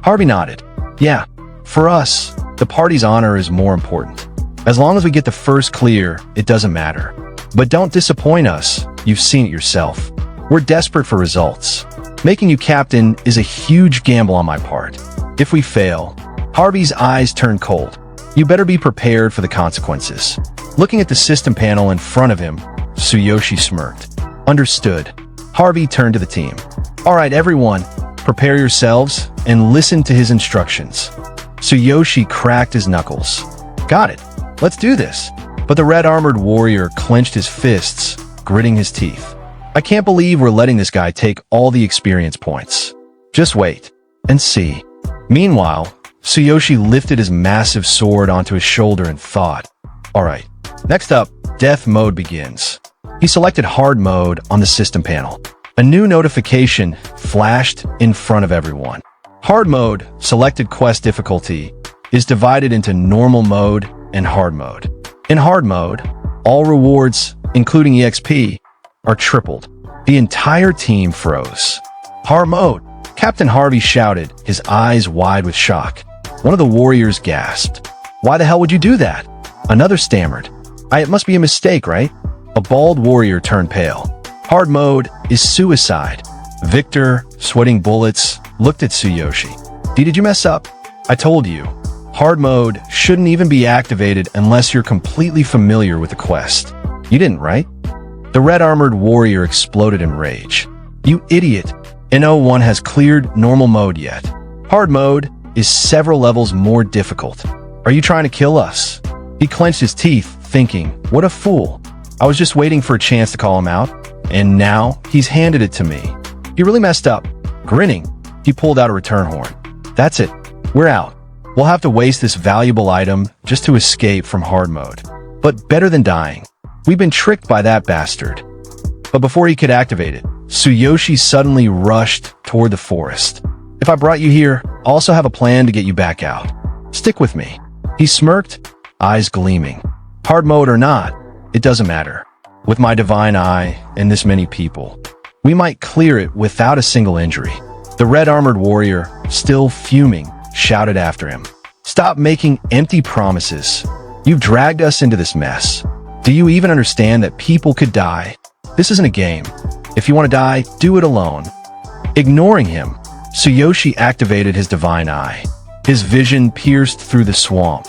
Harvey nodded. Yeah, for us, the party's honor is more important. As long as we get the first clear, it doesn't matter. But don't disappoint us, you've seen it yourself. We're desperate for results. Making you captain is a huge gamble on my part. If we fail, Harvey's eyes turn cold. You better be prepared for the consequences. Looking at the system panel in front of him, Tsuyoshi smirked. Understood. Harvey turned to the team. All right, everyone, prepare yourselves and listen to his instructions. Tsuyoshi cracked his knuckles. Got it. Let's do this. But the red-armored warrior clenched his fists, gritting his teeth. I can't believe we're letting this guy take all the experience points. Just wait and see. Meanwhile, Tsuyoshi lifted his massive sword onto his shoulder and thought. All right, next up, death mode begins. He selected hard mode on the system panel. A new notification flashed in front of everyone. Hard mode, selected quest difficulty, is divided into normal mode and hard mode. In hard mode, all rewards, including EXP, are tripled. The entire team froze. Hard mode, Captain Harvey shouted, his eyes wide with shock. One of the warriors gasped. Why the hell would you do that? Another stammered. It must be a mistake, right? A bald warrior turned pale. Hard mode is suicide. Victor, sweating bullets, looked at Tsuyoshi. Did you mess up? I told you. Hard mode shouldn't even be activated unless you're completely familiar with the quest. You didn't, right? The red-armored warrior exploded in rage. You idiot! No one has cleared normal mode yet. Hard mode is several levels more difficult. Are you trying to kill us? He clenched his teeth, thinking, what a fool. I was just waiting for a chance to call him out, and now he's handed it to me. He really messed up. Grinning, he pulled out a return horn. That's it. We're out. We'll have to waste this valuable item just to escape from hard mode. But better than dying. We've been tricked by that bastard. But before he could activate it, Tsuyoshi suddenly rushed toward the forest. If I brought you here, I also have a plan to get you back out. Stick with me. He smirked, eyes gleaming. Hard mode or not, it doesn't matter. With my divine eye and this many people, we might clear it without a single injury. The red-armored warrior, still fuming, shouted after him. Stop making empty promises. You've dragged us into this mess. Do you even understand that people could die? This isn't a game. If you want to die, do it alone. Ignoring him, Tsuyoshi activated his divine eye. His vision pierced through the swamp,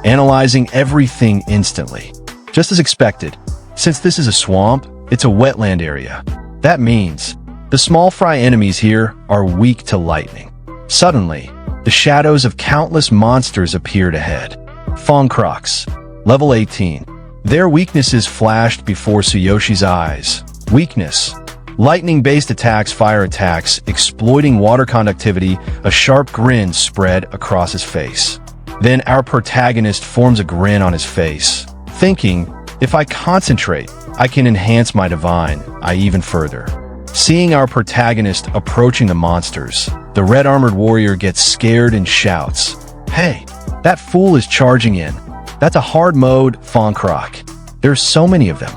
analyzing everything instantly. Just as expected, since this is a swamp, it's a wetland area. That means the small fry enemies here are weak to lightning. Suddenly, the shadows of countless monsters appeared ahead. Fongkroks, level 18. Their weaknesses flashed before Tsuyoshi's eyes. Weakness. Lightning-based attacks, fire attacks, exploiting water conductivity. A sharp grin spread across his face. Then our protagonist forms a grin on his face, thinking, if I concentrate, I can enhance my divine eye even further. Seeing our protagonist approaching the monsters, the red-armored warrior gets scared and shouts, "Hey, that fool is charging in. That's a hard mode, Fongkrok. There's so many of them.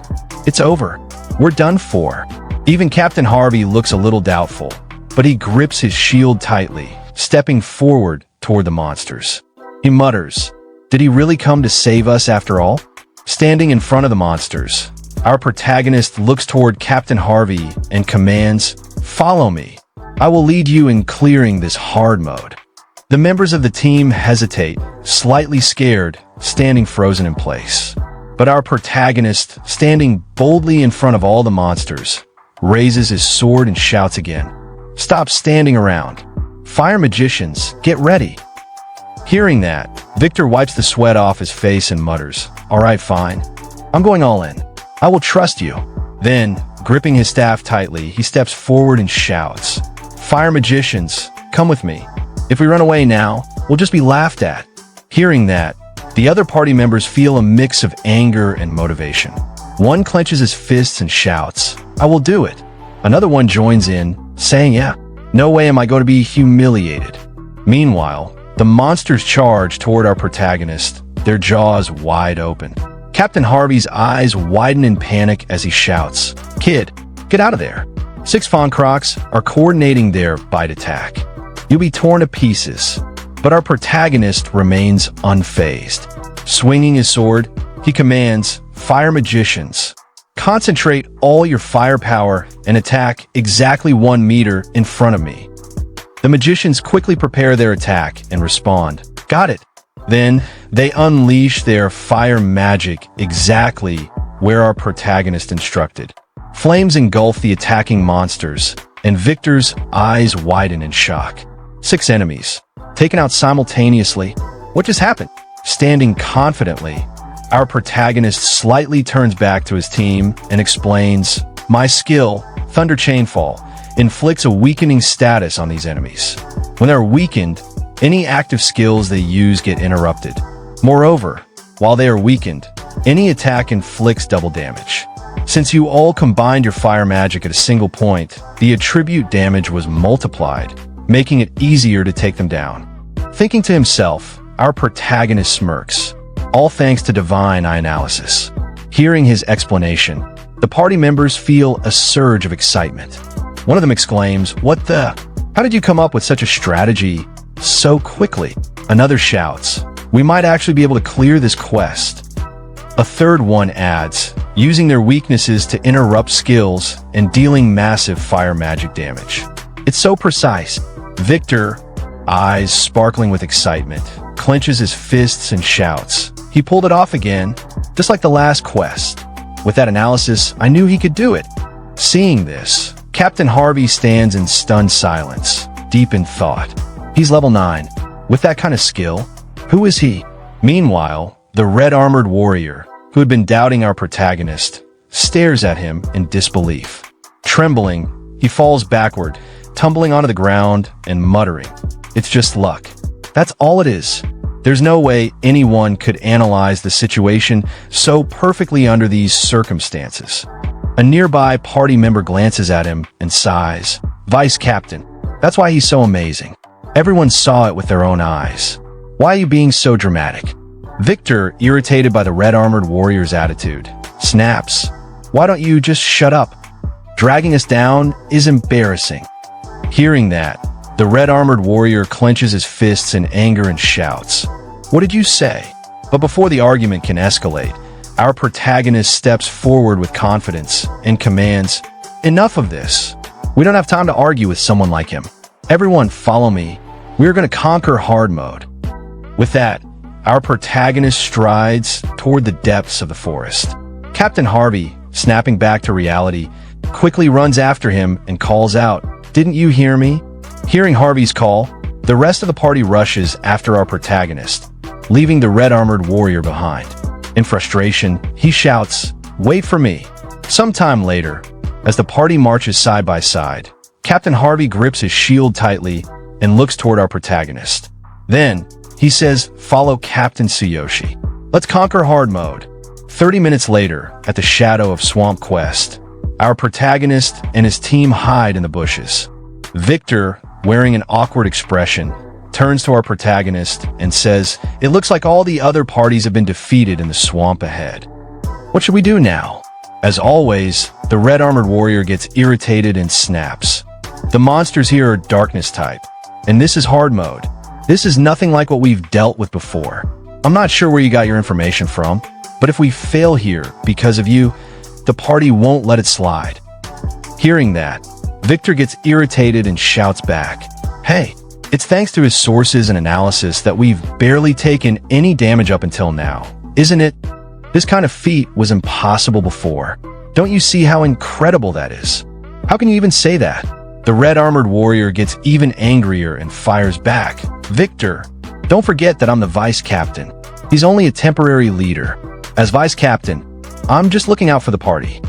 It's over. We're done for." Even Captain Harvey looks a little doubtful, but he grips his shield tightly, stepping forward toward the monsters. He mutters, "Did he really come to save us after all?" Standing in front of the monsters, our protagonist looks toward Captain Harvey and commands, "Follow me. I will lead you in clearing this hard mode." The members of the team hesitate, slightly scared, standing frozen in place. But our protagonist, standing boldly in front of all the monsters, raises his sword and shouts again, "Stop standing around. Fire magicians, get ready." Hearing that, Victor wipes the sweat off his face and mutters, "All right, fine. I'm going all in. I will trust you." Then, gripping his staff tightly, he steps forward and shouts, "Fire magicians, come with me. If we run away now, we'll just be laughed at." Hearing that, the other party members feel a mix of anger and motivation. One clenches his fists and shouts, "I will do it." Another one joins in, saying, "Yeah, no way am I going to be humiliated." Meanwhile, the monsters charge toward our protagonist, their jaws wide open. Captain Harvey's eyes widen in panic as he shouts, "Kid, get out of there." 6 Fongkroks are coordinating their bite attack. You'll be torn to pieces, but our protagonist remains unfazed. Swinging his sword, he commands, "Fire magicians, concentrate all your firepower and attack exactly 1 meter in front of me." The magicians quickly prepare their attack and respond, "Got it." Then, they unleash their fire magic exactly where our protagonist instructed. Flames engulf the attacking monsters, and Victor's eyes widen in shock. 6 enemies, taken out simultaneously. What just happened? Standing confidently, our protagonist slightly turns back to his team and explains, "My skill, Thunder Chainfall, inflicts a weakening status on these enemies. When they're weakened, any active skills they use get interrupted. Moreover, while they are weakened, any attack inflicts double damage. Since you all combined your fire magic at a single point, the attribute damage was multiplied, making it easier to take them down." Thinking to himself, our protagonist smirks, all thanks to divine eye analysis. Hearing his explanation, the party members feel a surge of excitement. One of them exclaims, "What the? How did you come up with such a strategy so quickly?" Another shouts, "We might actually be able to clear this quest." A third one adds, "Using their weaknesses to interrupt skills and dealing massive fire magic damage. It's so precise." Victor, eyes sparkling with excitement, clenches his fists and shouts, "He pulled it off again, just like the last quest. With that analysis, I knew he could do it." Seeing this, Captain Harvey stands in stunned silence, deep in thought. He's level 9. With that kind of skill? Who is he? Meanwhile, the red-armored warrior, who had been doubting our protagonist, stares at him in disbelief. Trembling, he falls backward, tumbling onto the ground and muttering, "It's just luck." That's all it is. There's no way anyone could analyze the situation so perfectly under these circumstances. A nearby party member glances at him and sighs. "Vice Captain. That's why he's so amazing. Everyone saw it with their own eyes. Why are you being so dramatic?" Victor, irritated by the red-armored warrior's attitude, snaps. "Why don't you just shut up? Dragging us down is embarrassing." Hearing that, the red-armored warrior clenches his fists in anger and shouts, "What did you say?" But before the argument can escalate, our protagonist steps forward with confidence and commands, "Enough of this. We don't have time to argue with someone like him. Everyone follow me. We're going to conquer hard mode." With that, our protagonist strides toward the depths of the forest. Captain Harvey, snapping back to reality, quickly runs after him and calls out, "Didn't you hear me?" Hearing Harvey's call, the rest of the party rushes after our protagonist, leaving the red-armored warrior behind. In frustration, he shouts, "Wait for me." Sometime later, as the party marches side by side, Captain Harvey grips his shield tightly and looks toward our protagonist. Then, he says, "Follow Captain Tsuyoshi. Let's conquer hard mode." 30 minutes later, at the shadow of Swamp Quest, our protagonist and his team hide in the bushes. Victor, wearing an awkward expression, turns to our protagonist and says, "It looks like all the other parties have been defeated in the swamp ahead. What should we do now?" As always, the red-armored warrior gets irritated and snaps. "The monsters here are darkness type, and this is hard mode. This is nothing like what we've dealt with before. I'm not sure where you got your information from, but if we fail here because of you, the party won't let it slide." Hearing that, Victor gets irritated and shouts back, "Hey, it's thanks to his sources and analysis that we've barely taken any damage up until now, isn't it? This kind of feat was impossible before. Don't you see how incredible that is? How can you even say that?" The red-armored warrior gets even angrier and fires back, "Victor, don't forget that I'm the vice captain. He's only a temporary leader. As vice captain, I'm just looking out for the party."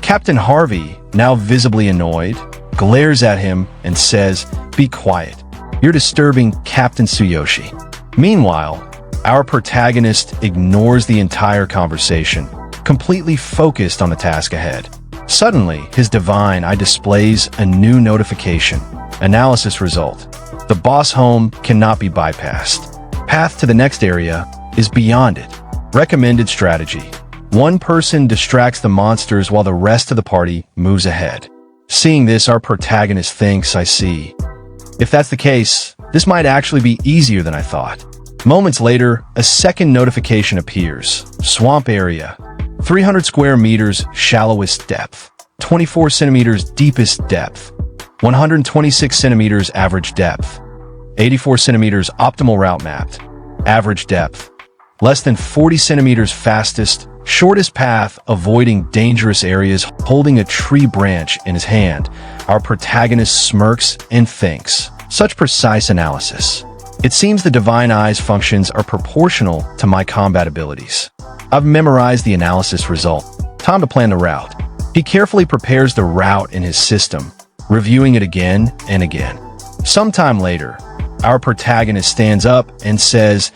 Captain Harvey, now visibly annoyed, glares at him and says, "Be quiet. You're disturbing Captain Tsuyoshi." Meanwhile, our protagonist ignores the entire conversation, completely focused on the task ahead. Suddenly, his divine eye displays a new notification. Analysis result. The boss home cannot be bypassed. Path to the next area is beyond it. Recommended strategy. One person distracts the monsters while the rest of the party moves ahead. Seeing this, our protagonist thinks, "I see. If that's the case, this might actually be easier than I thought." Moments later, a second notification appears. Swamp area. 300 square meters shallowest depth. 24 centimeters deepest depth. 126 centimeters average depth. 84 centimeters optimal route mapped. Average depth. Less than 40 centimeters fastest, shortest path, avoiding dangerous areas, holding a tree branch in his hand. Our protagonist smirks and thinks, "Such precise analysis. It seems the Divine Eye's functions are proportional to my combat abilities. I've memorized the analysis result. Time to plan the route." He carefully prepares the route in his system, reviewing it again and again. Sometime later, our protagonist stands up and says,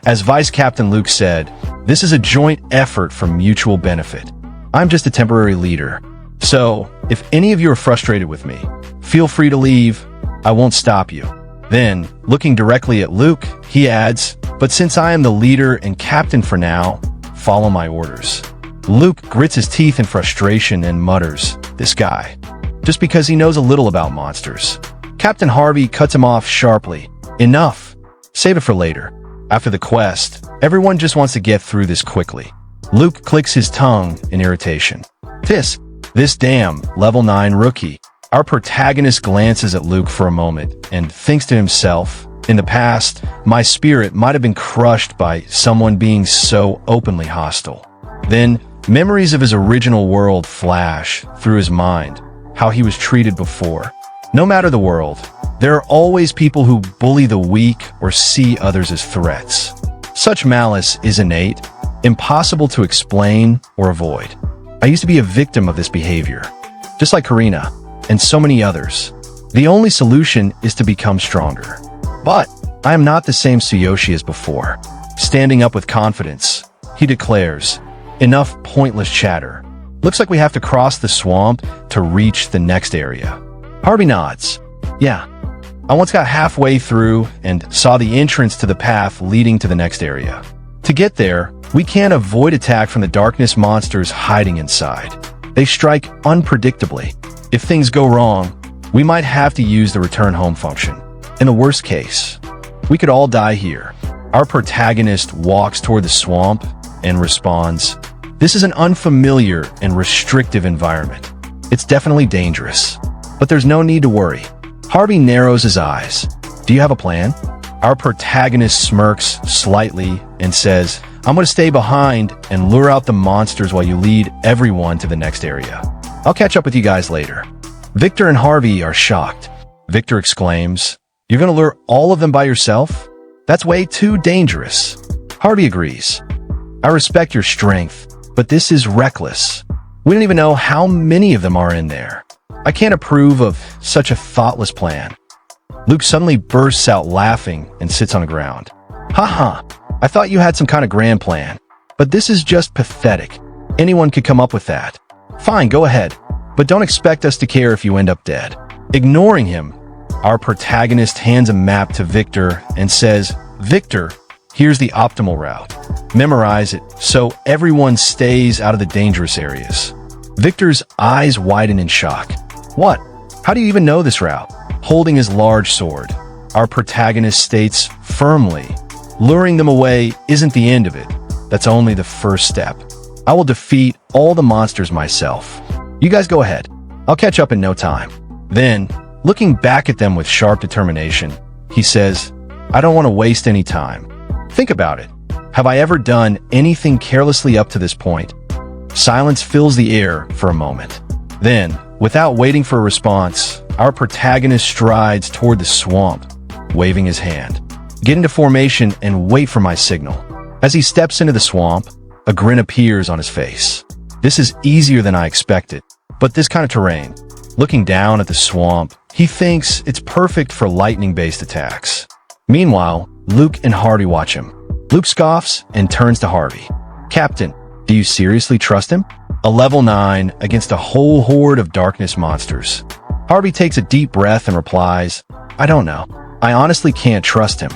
"As Vice Captain Luke said, this is a joint effort for mutual benefit. I'm just a temporary leader. So, if any of you are frustrated with me, feel free to leave. I won't stop you." Then, looking directly at Luke, he adds, "But since I am the leader and captain for now, follow my orders." Luke grits his teeth in frustration and mutters, "This guy," just because he knows a little about monsters. Captain Harvey cuts him off sharply. "Enough. Save it for later. After the quest, everyone just wants to get through this quickly." Luke clicks his tongue in irritation. This damn level 9 rookie." Our protagonist glances at Luke for a moment and thinks to himself, "In the past, my spirit might have been crushed by someone being so openly hostile." Then, memories of his original world flash through his mind, how he was treated before. No matter the world, there are always people who bully the weak or see others as threats. Such malice is innate, impossible to explain or avoid. I used to be a victim of this behavior, just like Karina and so many others. The only solution is to become stronger. But I am not the same Tsuyoshi as before. Standing up with confidence, he declares, "Enough pointless chatter. Looks like we have to cross the swamp to reach the next area." Harvey nods. "Yeah, I once got halfway through and saw the entrance to the path leading to the next area. To get there, we can't avoid attack from the darkness monsters hiding inside. They strike unpredictably. If things go wrong, we might have to use the return home function. In the worst case, we could all die here." Our protagonist walks toward the swamp and responds, "This is an unfamiliar and restrictive environment. It's definitely dangerous, but there's no need to worry." Harvey narrows his eyes. "Do you have a plan?" Our protagonist smirks slightly and says, "I'm going to stay behind and lure out the monsters while you lead everyone to the next area. I'll catch up with you guys later." Victor and Harvey are shocked. Victor exclaims, "You're going to lure all of them by yourself? That's way too dangerous." Harvey agrees. "I respect your strength, but this is reckless. We don't even know how many of them are in there. I can't approve of such a thoughtless plan." Luke suddenly bursts out laughing and sits on the ground. "Haha, I thought you had some kind of grand plan, but this is just pathetic. Anyone could come up with that. Fine, go ahead, but don't expect us to care if you end up dead." Ignoring him, our protagonist hands a map to Victor and says, "Victor, here's the optimal route. Memorize it so everyone stays out of the dangerous areas." Victor's eyes widen in shock. "What? How do you even know this route?" Holding his large sword, our protagonist states firmly, "Luring them away isn't the end of it. That's only the first step. I will defeat all the monsters myself. You guys go ahead. I'll catch up in no time." Then, looking back at them with sharp determination, he says, "I don't want to waste any time. Think about it. Have I ever done anything carelessly up to this point?" Silence fills the air for a moment. Then, without waiting for a response, our protagonist strides toward the swamp, waving his hand. "Get into formation and wait for my signal." As he steps into the swamp, a grin appears on his face. This is easier than I expected, but this kind of terrain. Looking down at the swamp, he thinks it's perfect for lightning-based attacks. Meanwhile, Luke and Harvey watch him. Luke scoffs and turns to Harvey. "Captain, do you seriously trust him? A level 9 against a whole horde of darkness monsters." Harvey takes a deep breath and replies, "I don't know. I honestly can't trust him."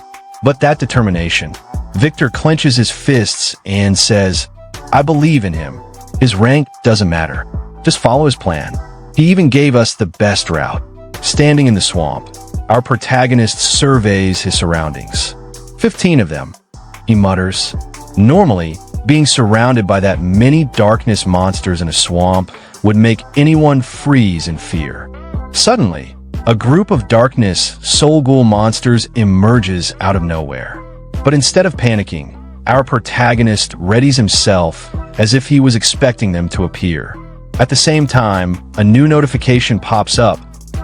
But that determination. Victor clenches his fists and says, "I believe in him. His rank doesn't matter. Just follow his plan. He even gave us the best route." Standing in the swamp, our protagonist surveys his surroundings. 15 of them, he mutters. Normally, being surrounded by that many darkness monsters in a swamp would make anyone freeze in fear. Suddenly, a group of darkness soul ghoul monsters emerges out of nowhere. But instead of panicking, our protagonist readies himself as if he was expecting them to appear. At the same time, a new notification pops up.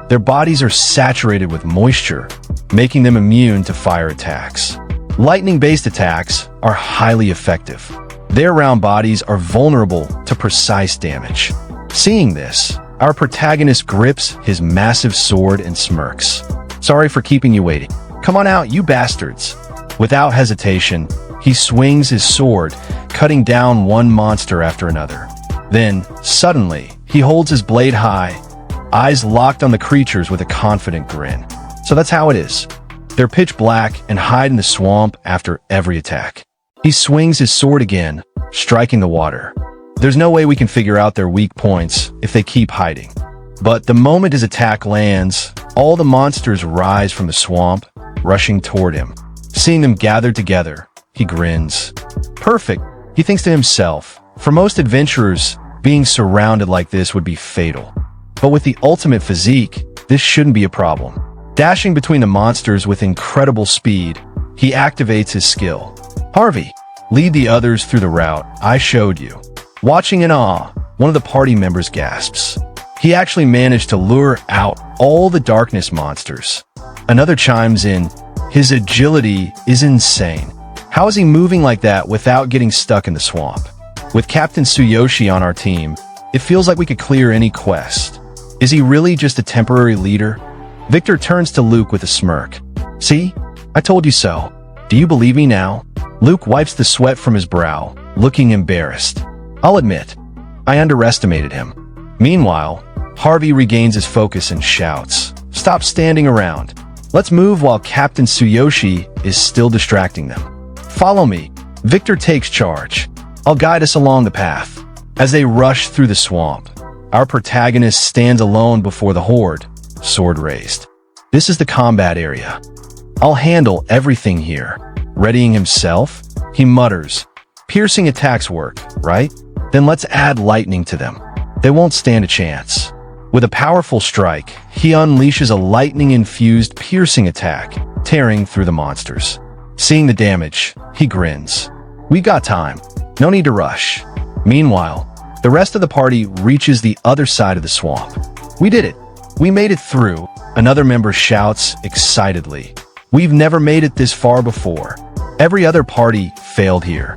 Their bodies are saturated with moisture, making them immune to fire attacks. Lightning-based attacks are highly effective. Their round bodies are vulnerable to precise damage. Seeing this, our protagonist grips his massive sword and smirks. "Sorry for keeping you waiting. Come on out, you bastards." Without hesitation, he swings his sword, cutting down one monster after another. Then, suddenly, he holds his blade high, eyes locked on the creatures with a confident grin. So that's how it is. They're pitch black and hide in the swamp after every attack. He swings his sword again, striking the water. There's no way we can figure out their weak points if they keep hiding. But the moment his attack lands, all the monsters rise from the swamp, rushing toward him. Seeing them gathered together, he grins. Perfect, he thinks to himself. For most adventurers, being surrounded like this would be fatal. But with the ultimate physique, this shouldn't be a problem. Dashing between the monsters with incredible speed, he activates his skill. "Harvey, lead the others through the route I showed you." Watching in awe, one of the party members gasps. He actually managed to lure out all the darkness monsters. Another chimes in, his agility is insane. How is he moving like that without getting stuck in the swamp? With Captain Tsuyoshi on our team, it feels like we could clear any quest. Is he really just a temporary leader? Victor turns to Luke with a smirk. See? I told you so. Do you believe me now? Luke wipes the sweat from his brow, looking embarrassed. I'll admit, I underestimated him. Meanwhile, Harvey regains his focus and shouts, "Stop standing around. Let's move while Captain Tsuyoshi is still distracting them." Follow me. Victor takes charge. I'll guide us along the path. As they rush through the swamp, our protagonist stands alone before the horde, sword raised. This is the combat area. I'll handle everything here. Readying himself, he mutters, "Piercing attacks work, right? Then let's add lightning to them. They won't stand a chance." With a powerful strike, he unleashes a lightning-infused piercing attack, tearing through the monsters. Seeing the damage, he grins. We got time. No need to rush. Meanwhile, the rest of the party reaches the other side of the swamp. We did it. We made it through. Another member shouts excitedly. We've never made it this far before. Every other party failed here.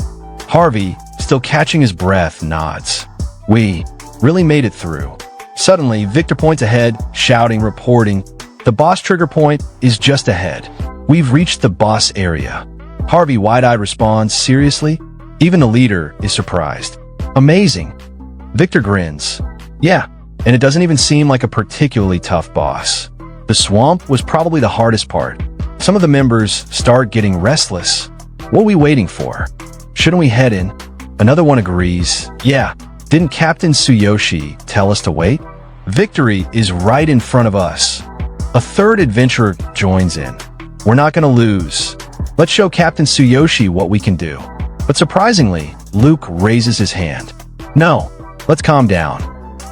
Harvey, still catching his breath, nods. We really made it through. Suddenly, Victor points ahead, shouting, reporting, "The boss trigger point is just ahead. We've reached the boss area." Harvey, wide-eyed, responds, "Seriously?" Even the leader is surprised. "Amazing." Victor grins. "Yeah, and it doesn't even seem like a particularly tough boss. The swamp was probably the hardest part." Some of the members start getting restless. "What are we waiting for? Shouldn't we head in?" Another one agrees. "Yeah, didn't Captain Tsuyoshi tell us to wait? Victory is right in front of us." A third adventurer joins in. "We're not gonna lose. Let's show Captain Tsuyoshi what we can do." But surprisingly, Luke raises his hand. "No, let's calm down.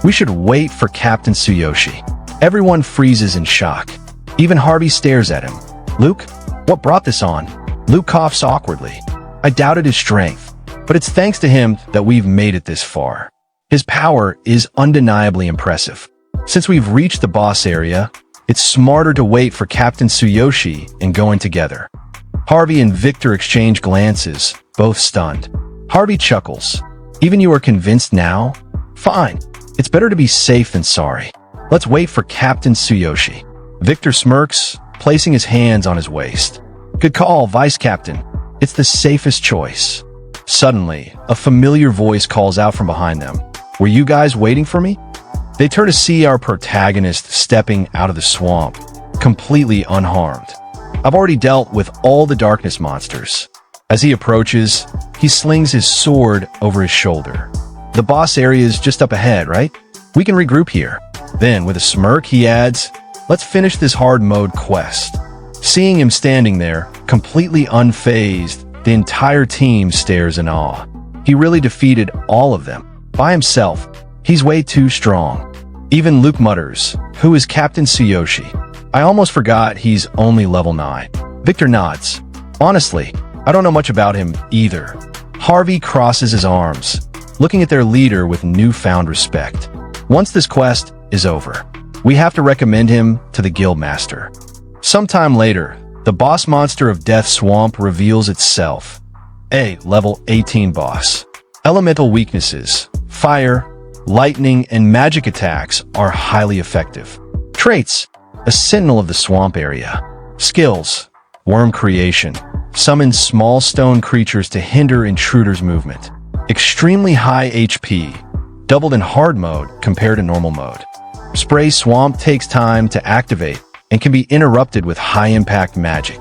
We should wait for Captain Tsuyoshi." Everyone freezes in shock. Even Harvey stares at him. "Luke, what brought this on?" Luke coughs awkwardly. "I doubted his strength, but it's thanks to him that we've made it this far. His power is undeniably impressive. Since we've reached the boss area, it's smarter to wait for Captain Tsuyoshi and go in together." Harvey and Victor exchange glances, both stunned. Harvey chuckles. "Even you are convinced now? Fine. It's better to be safe than sorry. Let's wait for Captain Tsuyoshi." Victor smirks, placing his hands on his waist. "Good call, Vice Captain. It's the safest choice." Suddenly, a familiar voice calls out from behind them. "Were you guys waiting for me?" They turn to see our protagonist stepping out of the swamp, completely unharmed. "I've already dealt with all the darkness monsters." As he approaches, he slings his sword over his shoulder. "The boss area is just up ahead, right? We can regroup here." Then, with a smirk, he adds, "Let's finish this hard mode quest." Seeing him standing there, completely unfazed, the entire team stares in awe. He really defeated all of them. By himself, he's way too strong. Even Luke mutters, "Who is Captain Tsuyoshi? I almost forgot he's only level 9. Victor nods. "Honestly, I don't know much about him either." Harvey crosses his arms, looking at their leader with newfound respect. Once this quest is over, we have to recommend him to the guildmaster. Sometime later, the boss monster of Death Swamp reveals itself. A level 18 boss. Elemental weaknesses, fire, lightning, and magic attacks are highly effective. Traits, a sentinel of the swamp area. Skills, worm creation, summons small stone creatures to hinder intruders' movement. Extremely high HP, doubled in hard mode compared to normal mode. Spray Swamp takes time to activate and can be interrupted with high-impact magic.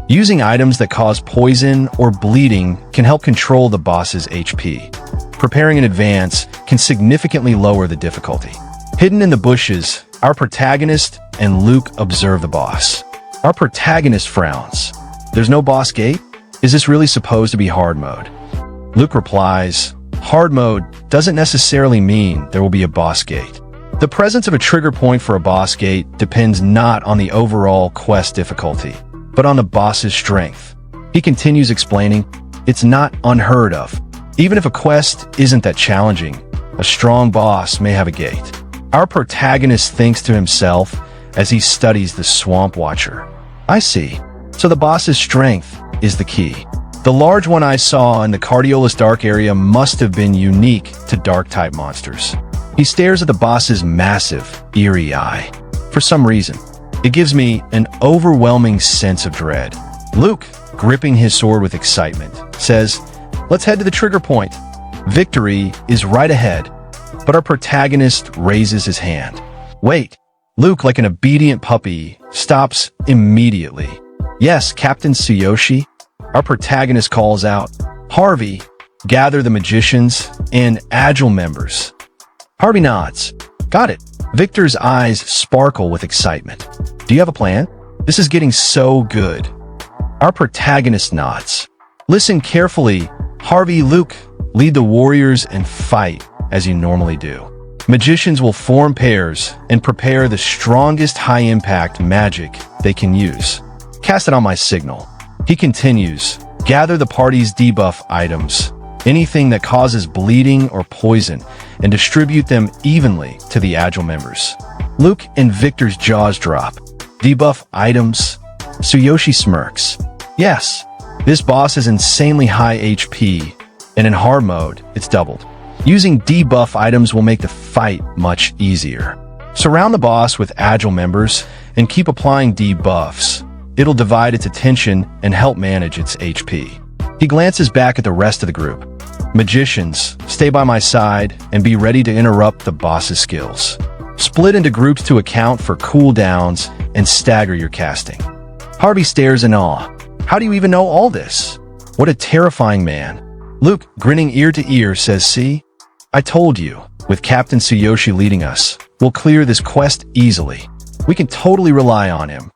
Using items that cause poison or bleeding can help control the boss's HP. Preparing in advance can significantly lower the difficulty. Hidden in the bushes, our protagonist and Luke observe the boss. Our protagonist frowns. "There's no boss gate? Is this really supposed to be hard mode?" Luke replies, "Hard mode doesn't necessarily mean there will be a boss gate. The presence of a trigger point for a boss gate depends not on the overall quest difficulty, but on the boss's strength." He continues explaining, "It's not unheard of. Even if a quest isn't that challenging, a strong boss may have a gate. Our protagonist thinks to himself as he studies the Swamp Watcher. I see. So the boss's strength is the key. The large one I saw in the Cardiolus Dark area must have been unique to Dark-type monsters. He stares at the boss's massive, eerie eye. For some reason, it gives me an overwhelming sense of dread. Luke, gripping his sword with excitement, says, "Let's head to the trigger point. Victory is right ahead." But our protagonist raises his hand. Wait. Luke, like an obedient puppy, stops immediately. "Yes, Captain Tsuyoshi." Our protagonist calls out, "Harvey, gather the magicians and agile members." Harvey nods. "Got it." Victor's eyes sparkle with excitement. "Do you have a plan? This is getting so good." Our protagonist nods. "Listen carefully. Harvey, Luke, lead the warriors and fight as you normally do. Magicians will form pairs and prepare the strongest high-impact magic they can use. Cast it on my signal." He continues, "Gather the party's debuff items, anything that causes bleeding or poison, and distribute them evenly to the agile members." Luke and Victor's jaws drop. "Debuff items?" Tsuyoshi smirks. "Yes, this boss is insanely high HP, and in hard mode, it's doubled. Using debuff items will make the fight much easier. Surround the boss with agile members and keep applying debuffs. It'll divide its attention and help manage its HP." He glances back at the rest of the group. "Magicians, stay by my side and be ready to interrupt the boss's skills. Split into groups to account for cooldowns and stagger your casting." Harvey stares in awe. "How do you even know all this? What a terrifying man." Luke, grinning ear to ear, says, "See? I told you, with Captain Tsuyoshi leading us, we'll clear this quest easily. We can totally rely on him."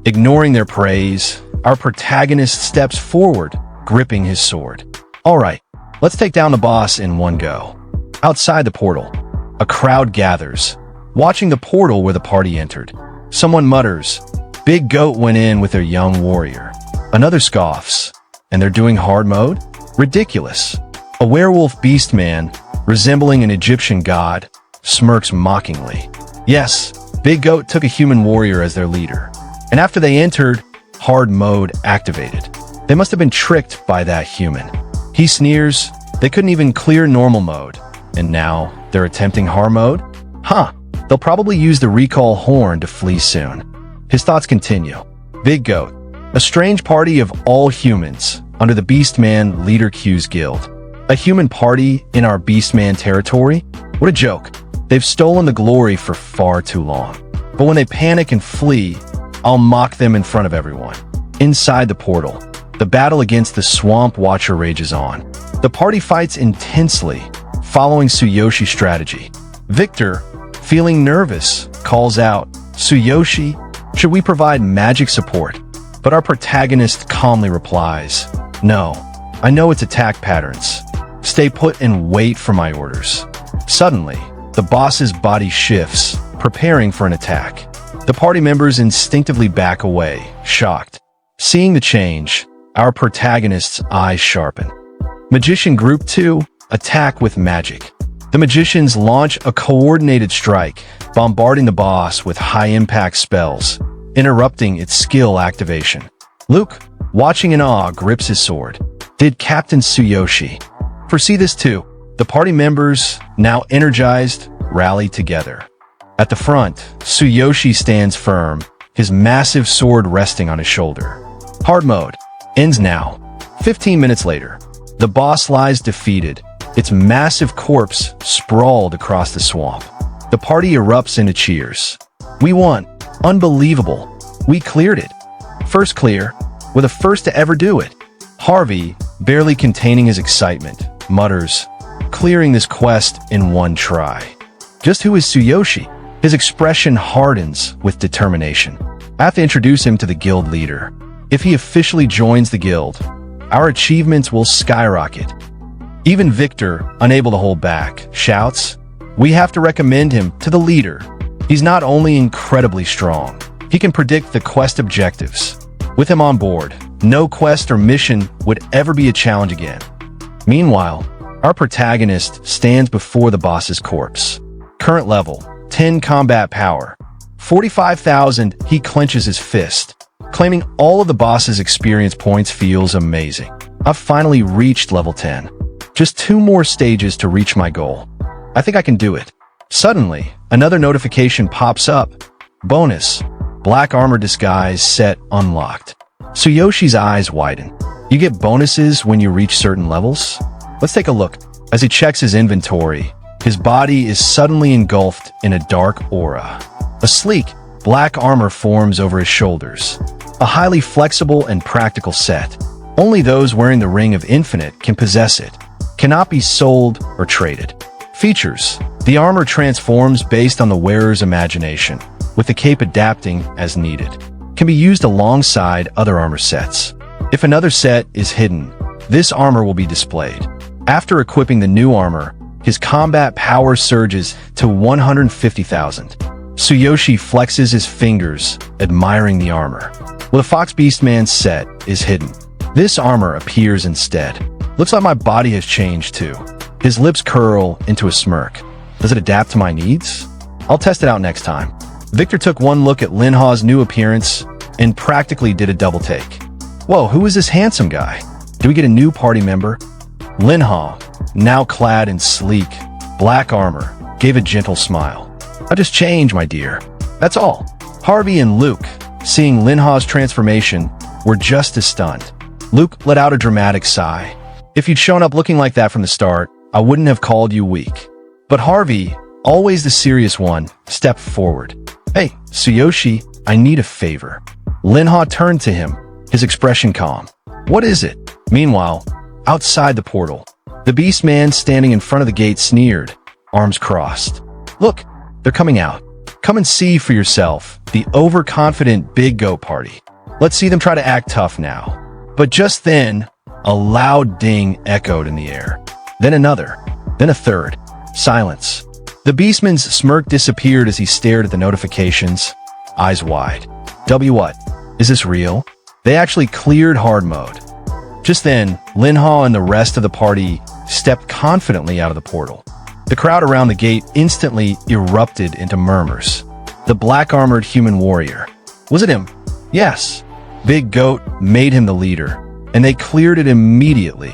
Ignoring their praise, our protagonist steps forward, gripping his sword. "All right, let's take down the boss in one go." Outside the portal, a crowd gathers, watching the portal where the party entered. Someone mutters, "Big Goat went in with their young warrior." Another scoffs, "And they're doing hard mode? Ridiculous." A werewolf beastman, resembling an Egyptian god, smirks mockingly. "Yes, Big Goat took a human warrior as their leader. And after they entered, hard mode activated. They must have been tricked by that human." He sneers, "They couldn't even clear normal mode. And now they're attempting hard mode? Huh, they'll probably use the recall horn to flee soon." His thoughts continue. Big Goat, a strange party of all humans under the Beastman Leader Q's guild. A human party in our Beastman territory? What a joke. They've stolen the glory for far too long. But when they panic and flee, I'll mock them in front of everyone. Inside the portal, the battle against the Swamp Watcher rages on. The party fights intensely, following Tsuyoshi's strategy. Victor, feeling nervous, calls out, "Tsuyoshi, should we provide magic support?" But our protagonist calmly replies, "No, I know its attack patterns. Stay put and wait for my orders." Suddenly, the boss's body shifts, preparing for an attack. The party members instinctively back away, shocked. Seeing the change, our protagonist's eyes sharpen. Magician Group 2, attack with magic. The magicians launch a coordinated strike, bombarding the boss with high-impact spells, interrupting its skill activation. Luke, watching in awe, grips his sword. Did Captain Tsuyoshi foresee this too? The party members, now energized, rally together. At the front, Tsuyoshi stands firm, his massive sword resting on his shoulder. Hard mode ends now. 15 minutes later, the boss lies defeated, its massive corpse sprawled across the swamp. The party erupts into cheers. "We won! Unbelievable! We cleared it! First clear! We're the first to ever do it!" Harvey, barely containing his excitement, mutters, "Clearing this quest in one try." Just who is Tsuyoshi? His expression hardens with determination. I have to introduce him to the guild leader. If he officially joins the guild, our achievements will skyrocket. Even Victor, unable to hold back, shouts, "We have to recommend him to the leader. He's not only incredibly strong, he can predict the quest objectives. With him on board, no quest or mission would ever be a challenge again." Meanwhile, our protagonist stands before the boss's corpse. Current level, 10 combat power. 45,000, he clenches his fist. Claiming all of the boss's experience points feels amazing. I've finally reached level 10. Just 2 more stages to reach my goal. I think I can do it. Suddenly, another notification pops up. Bonus. Black armor disguise set unlocked. Tsuyoshi's eyes widen. You get bonuses when you reach certain levels? Let's take a look. As he checks his inventory, his body is suddenly engulfed in a dark aura. A sleek, black armor forms over his shoulders. A highly flexible and practical set. Only those wearing the Ring of Infinite can possess it. Cannot be sold or traded. Features. The armor transforms based on the wearer's imagination, with the cape adapting as needed. Can be used alongside other armor sets. If another set is hidden, this armor will be displayed. After equipping the new armor, his combat power surges to 150,000. Tsuyoshi flexes his fingers, admiring the armor. Well, the Fox Beastman set is hidden. This armor appears instead. Looks like my body has changed too. His lips curl into a smirk. Does it adapt to my needs? I'll test it out next time. Victor took one look at Linha's new appearance and practically did a double take. Whoa, who is this handsome guy? Do we get a new party member? Linha, now clad in sleek, black armor, gave a gentle smile. I just changed, my dear. That's all. Harvey and Luke, seeing Linha's transformation, were just as stunned. Luke let out a dramatic sigh. If you'd shown up looking like that from the start, I wouldn't have called you weak. But Harvey, always the serious one, stepped forward. Hey, Tsuyoshi, I need a favor. Linha turned to him, his expression calm. What is it? Meanwhile, outside the portal, the beastman standing in front of the gate sneered, arms crossed. Look, they're coming out. Come and see for yourself, the overconfident big goat party. Let's see them try to act tough now. But just then, a loud ding echoed in the air. Then another, then a third. Silence. The beastman's smirk disappeared as he stared at the notifications, eyes wide. What? Is this real? They actually cleared hard mode. Just then, Linha and the rest of the party stepped confidently out of the portal. The crowd around the gate instantly erupted into murmurs. The black-armored human warrior. Was it him? Yes. Big Goat made him the leader, and they cleared it immediately.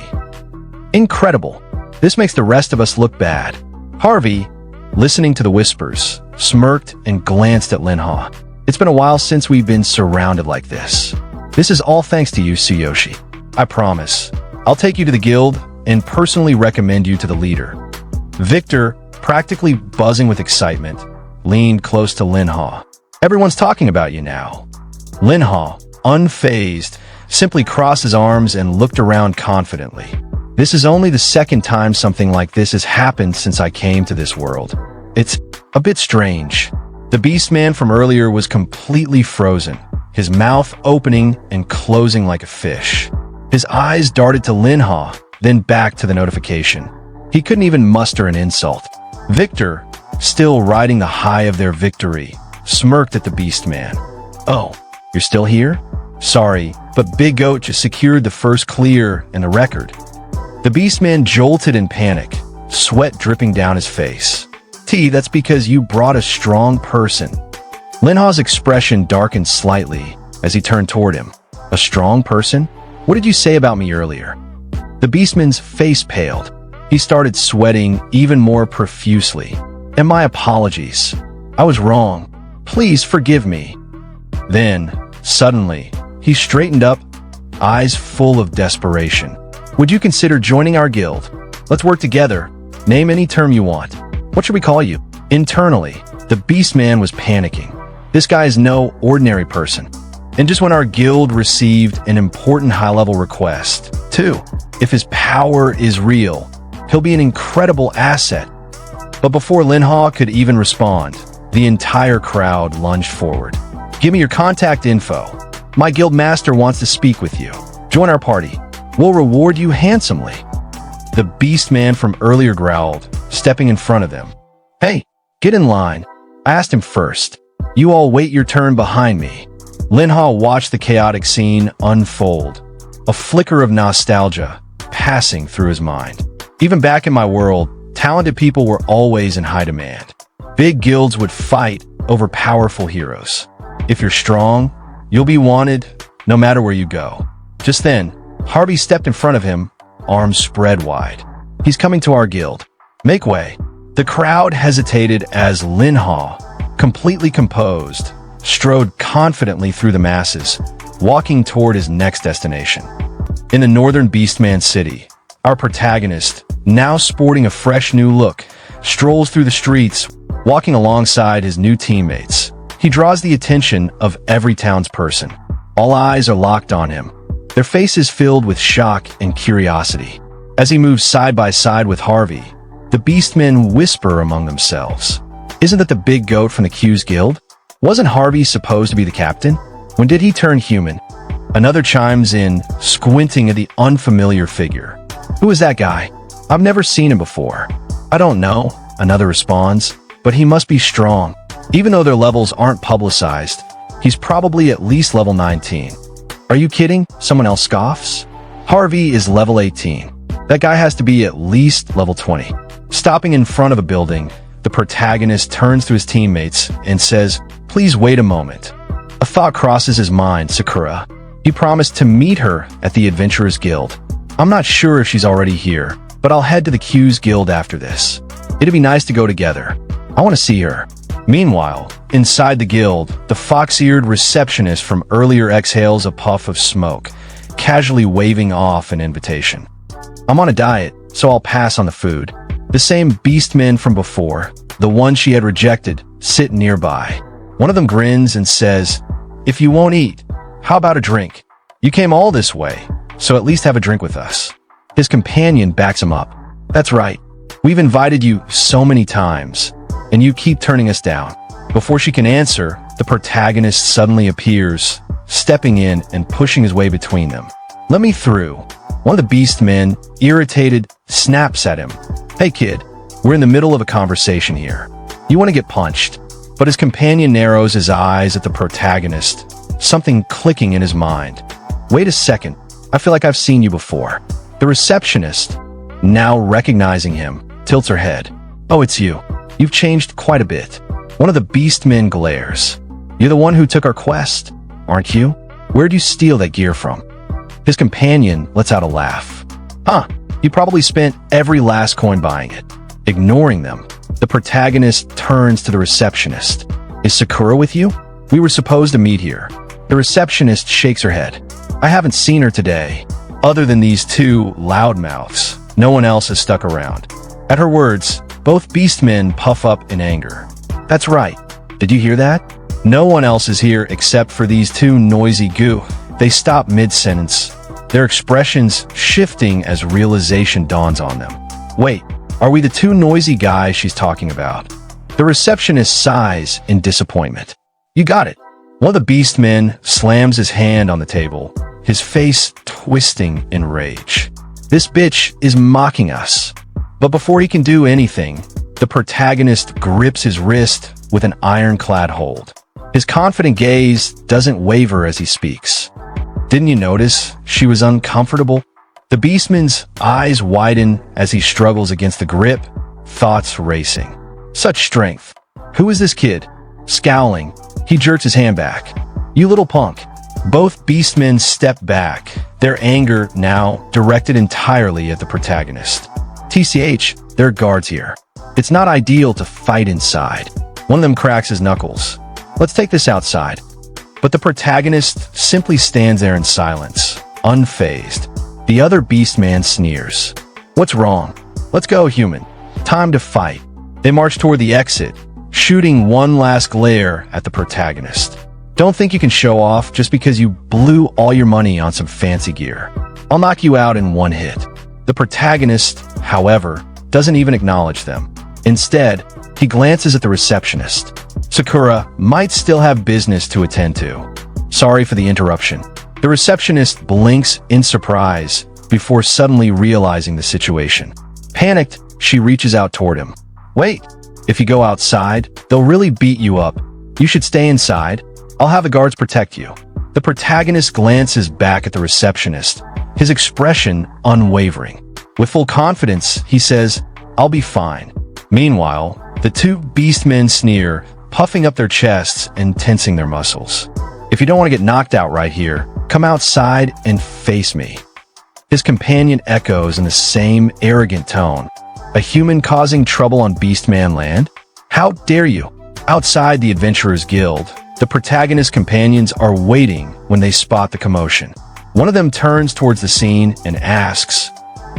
Incredible. This makes the rest of us look bad. Harvey, listening to the whispers, smirked and glanced at Linha. It's been a while since we've been surrounded like this. This is all thanks to you, Tsuyoshi. I promise. I'll take you to the guild and personally recommend you to the leader. Victor, practically buzzing with excitement, leaned close to Linha. Everyone's talking about you now. Linha, unfazed, simply crossed his arms and looked around confidently. This is only the second time something like this has happened since I came to this world. It's a bit strange. The beastman from earlier was completely frozen, his mouth opening and closing like a fish. His eyes darted to Linha, then back to the notification. He couldn't even muster an insult. Victor, still riding the high of their victory, smirked at the beastman. Oh, you're still here? Sorry, but Big Goat just secured the first clear in the record. The beastman jolted in panic, sweat dripping down his face. That's because you brought a strong person. Linha's expression darkened slightly as he turned toward him. A strong person? What did you say about me earlier? The beastman's face paled. He started sweating even more profusely. And my apologies. I was wrong. Please forgive me. Then, suddenly, he straightened up, eyes full of desperation. Would you consider joining our guild? Let's work together. Name any term you want. What should we call you? Internally, the beastman was panicking. This guy is no ordinary person. And just when our guild received an important high-level request, too, if his power is real, he'll be an incredible asset. But before Linha could even respond, the entire crowd lunged forward. Give me your contact info. My guild master wants to speak with you. Join our party. We'll reward you handsomely. The beastman from earlier growled, stepping in front of them. Hey, get in line. I asked him first. You all wait your turn behind me. Linha watched the chaotic scene unfold, a flicker of nostalgia passing through his mind. Even back in my world, talented people were always in high demand. Big guilds would fight over powerful heroes. If you're strong, you'll be wanted no matter where you go. Just then, Harvey stepped in front of him, arms spread wide. He's coming to our guild. Make way. The crowd hesitated as Manhwa, completely composed, strode confidently through the masses, walking toward his next destination. In the northern Beastman city, our protagonist, now sporting a fresh new look, strolls through the streets, walking alongside his new teammates. He draws the attention of every townsperson. All eyes are locked on him, their faces filled with shock and curiosity. As he moves side by side with Harvey, the beastmen whisper among themselves. Isn't that the big goat from the Q's guild? Wasn't Harvey supposed to be the captain? When did he turn human? Another chimes in, squinting at the unfamiliar figure. Who is that guy? I've never seen him before. I don't know, another responds, but he must be strong. Even though their levels aren't publicized, he's probably at least level 19. Are you kidding? Someone else scoffs. Harvey is level 18. That guy has to be at least level 20. Stopping in front of a building, the protagonist turns to his teammates and says, "Please wait a moment." A thought crosses his mind, Sakura. He promised to meet her at the Adventurers Guild. I'm not sure if she's already here, but I'll head to the Q's Guild after this. It'd be nice to go together. I want to see her. Meanwhile, inside the guild, the fox-eared receptionist from earlier exhales a puff of smoke, casually waving off an invitation. I'm on a diet, so I'll pass on the food. The same beastmen from before, the one she had rejected, sit nearby. One of them grins and says, "If you won't eat, how about a drink? You came all this way, so at least have a drink with us." His companion backs him up. "That's right. We've invited you so many times, and you keep turning us down." Before she can answer, the protagonist suddenly appears, stepping in and pushing his way between them. "Let me through." One of the beastmen, irritated, snaps at him. "Hey kid, we're in the middle of a conversation here. You want to get punched?" But his companion narrows his eyes at the protagonist, something clicking in his mind. "Wait a second, I feel like I've seen you before." The receptionist, now recognizing him, tilts her head. "Oh, it's you. You've changed quite a bit." One of the beastmen glares. "You're the one who took our quest, aren't you? Where'd you steal that gear from?" His companion lets out a laugh. "Huh, you probably spent every last coin buying it." Ignoring them, the protagonist turns to the receptionist. "Is Sakura with you? We were supposed to meet here." The receptionist shakes her head. "I haven't seen her today. Other than these two loudmouths, no one else has stuck around." At her words, both beastmen puff up in anger. "That's right. Did you hear that? No one else is here except for these two noisy goo." They stop mid-sentence, their expressions shifting as realization dawns on them. "Wait, are we the two noisy guys she's talking about?" The receptionist sighs in disappointment. "You got it." One of the beastmen slams his hand on the table, his face twisting in rage. "This bitch is mocking us." But before he can do anything, the protagonist grips his wrist with an ironclad hold. His confident gaze doesn't waver as he speaks. "Didn't you notice she was uncomfortable?" The beastman's eyes widen as he struggles against the grip, thoughts racing. Such strength. Who is this kid? Scowling, he jerks his hand back. "You little punk." Both beastmen step back, their anger now directed entirely at the protagonist. TCH, there are guards here. It's not ideal to fight inside. One of them cracks his knuckles. "Let's take this outside." But the protagonist simply stands there in silence, unfazed. The other beastman sneers. "What's wrong? Let's go, human. Time to fight." They march toward the exit, shooting one last glare at the protagonist. "Don't think you can show off just because you blew all your money on some fancy gear. I'll knock you out in one hit." The protagonist, however, doesn't even acknowledge them. Instead, he glances at the receptionist. Sakura might still have business to attend to. "Sorry for the interruption." The receptionist blinks in surprise before suddenly realizing the situation. Panicked, she reaches out toward him. "Wait, if you go outside, they'll really beat you up. You should stay inside. I'll have the guards protect you." The protagonist glances back at the receptionist, his expression unwavering. With full confidence, he says, "I'll be fine." Meanwhile, the two beastmen sneer, puffing up their chests and tensing their muscles. If you don't want to get knocked out right here, come outside and face me. His companion echoes in the same arrogant tone. A human causing trouble on Beastman land? How dare you? Outside the Adventurers Guild, the protagonist's companions are waiting when they spot the commotion. One of them turns towards the scene and asks,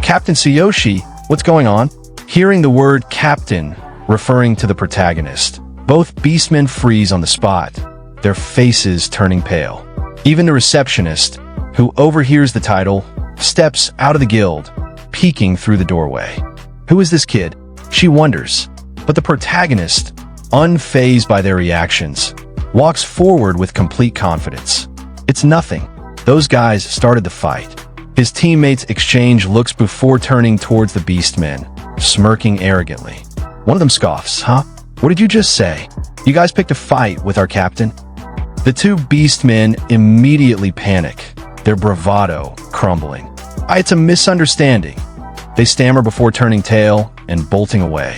"Captain Tsuyoshi, what's going on?" Hearing the word captain referring to the protagonist, both beastmen freeze on the spot, their faces turning pale. Even the receptionist, who overhears the title, steps out of the guild, peeking through the doorway. Who is this kid? She wonders. But the protagonist, unfazed by their reactions, walks forward with complete confidence. It's nothing. Those guys started the fight. His teammates exchange looks before turning towards the beastmen, smirking arrogantly. One of them scoffs, "Huh? What did you just say? You guys picked a fight with our captain?" The two beastmen immediately panic, their bravado crumbling. It's a misunderstanding. They stammer before turning tail and bolting away.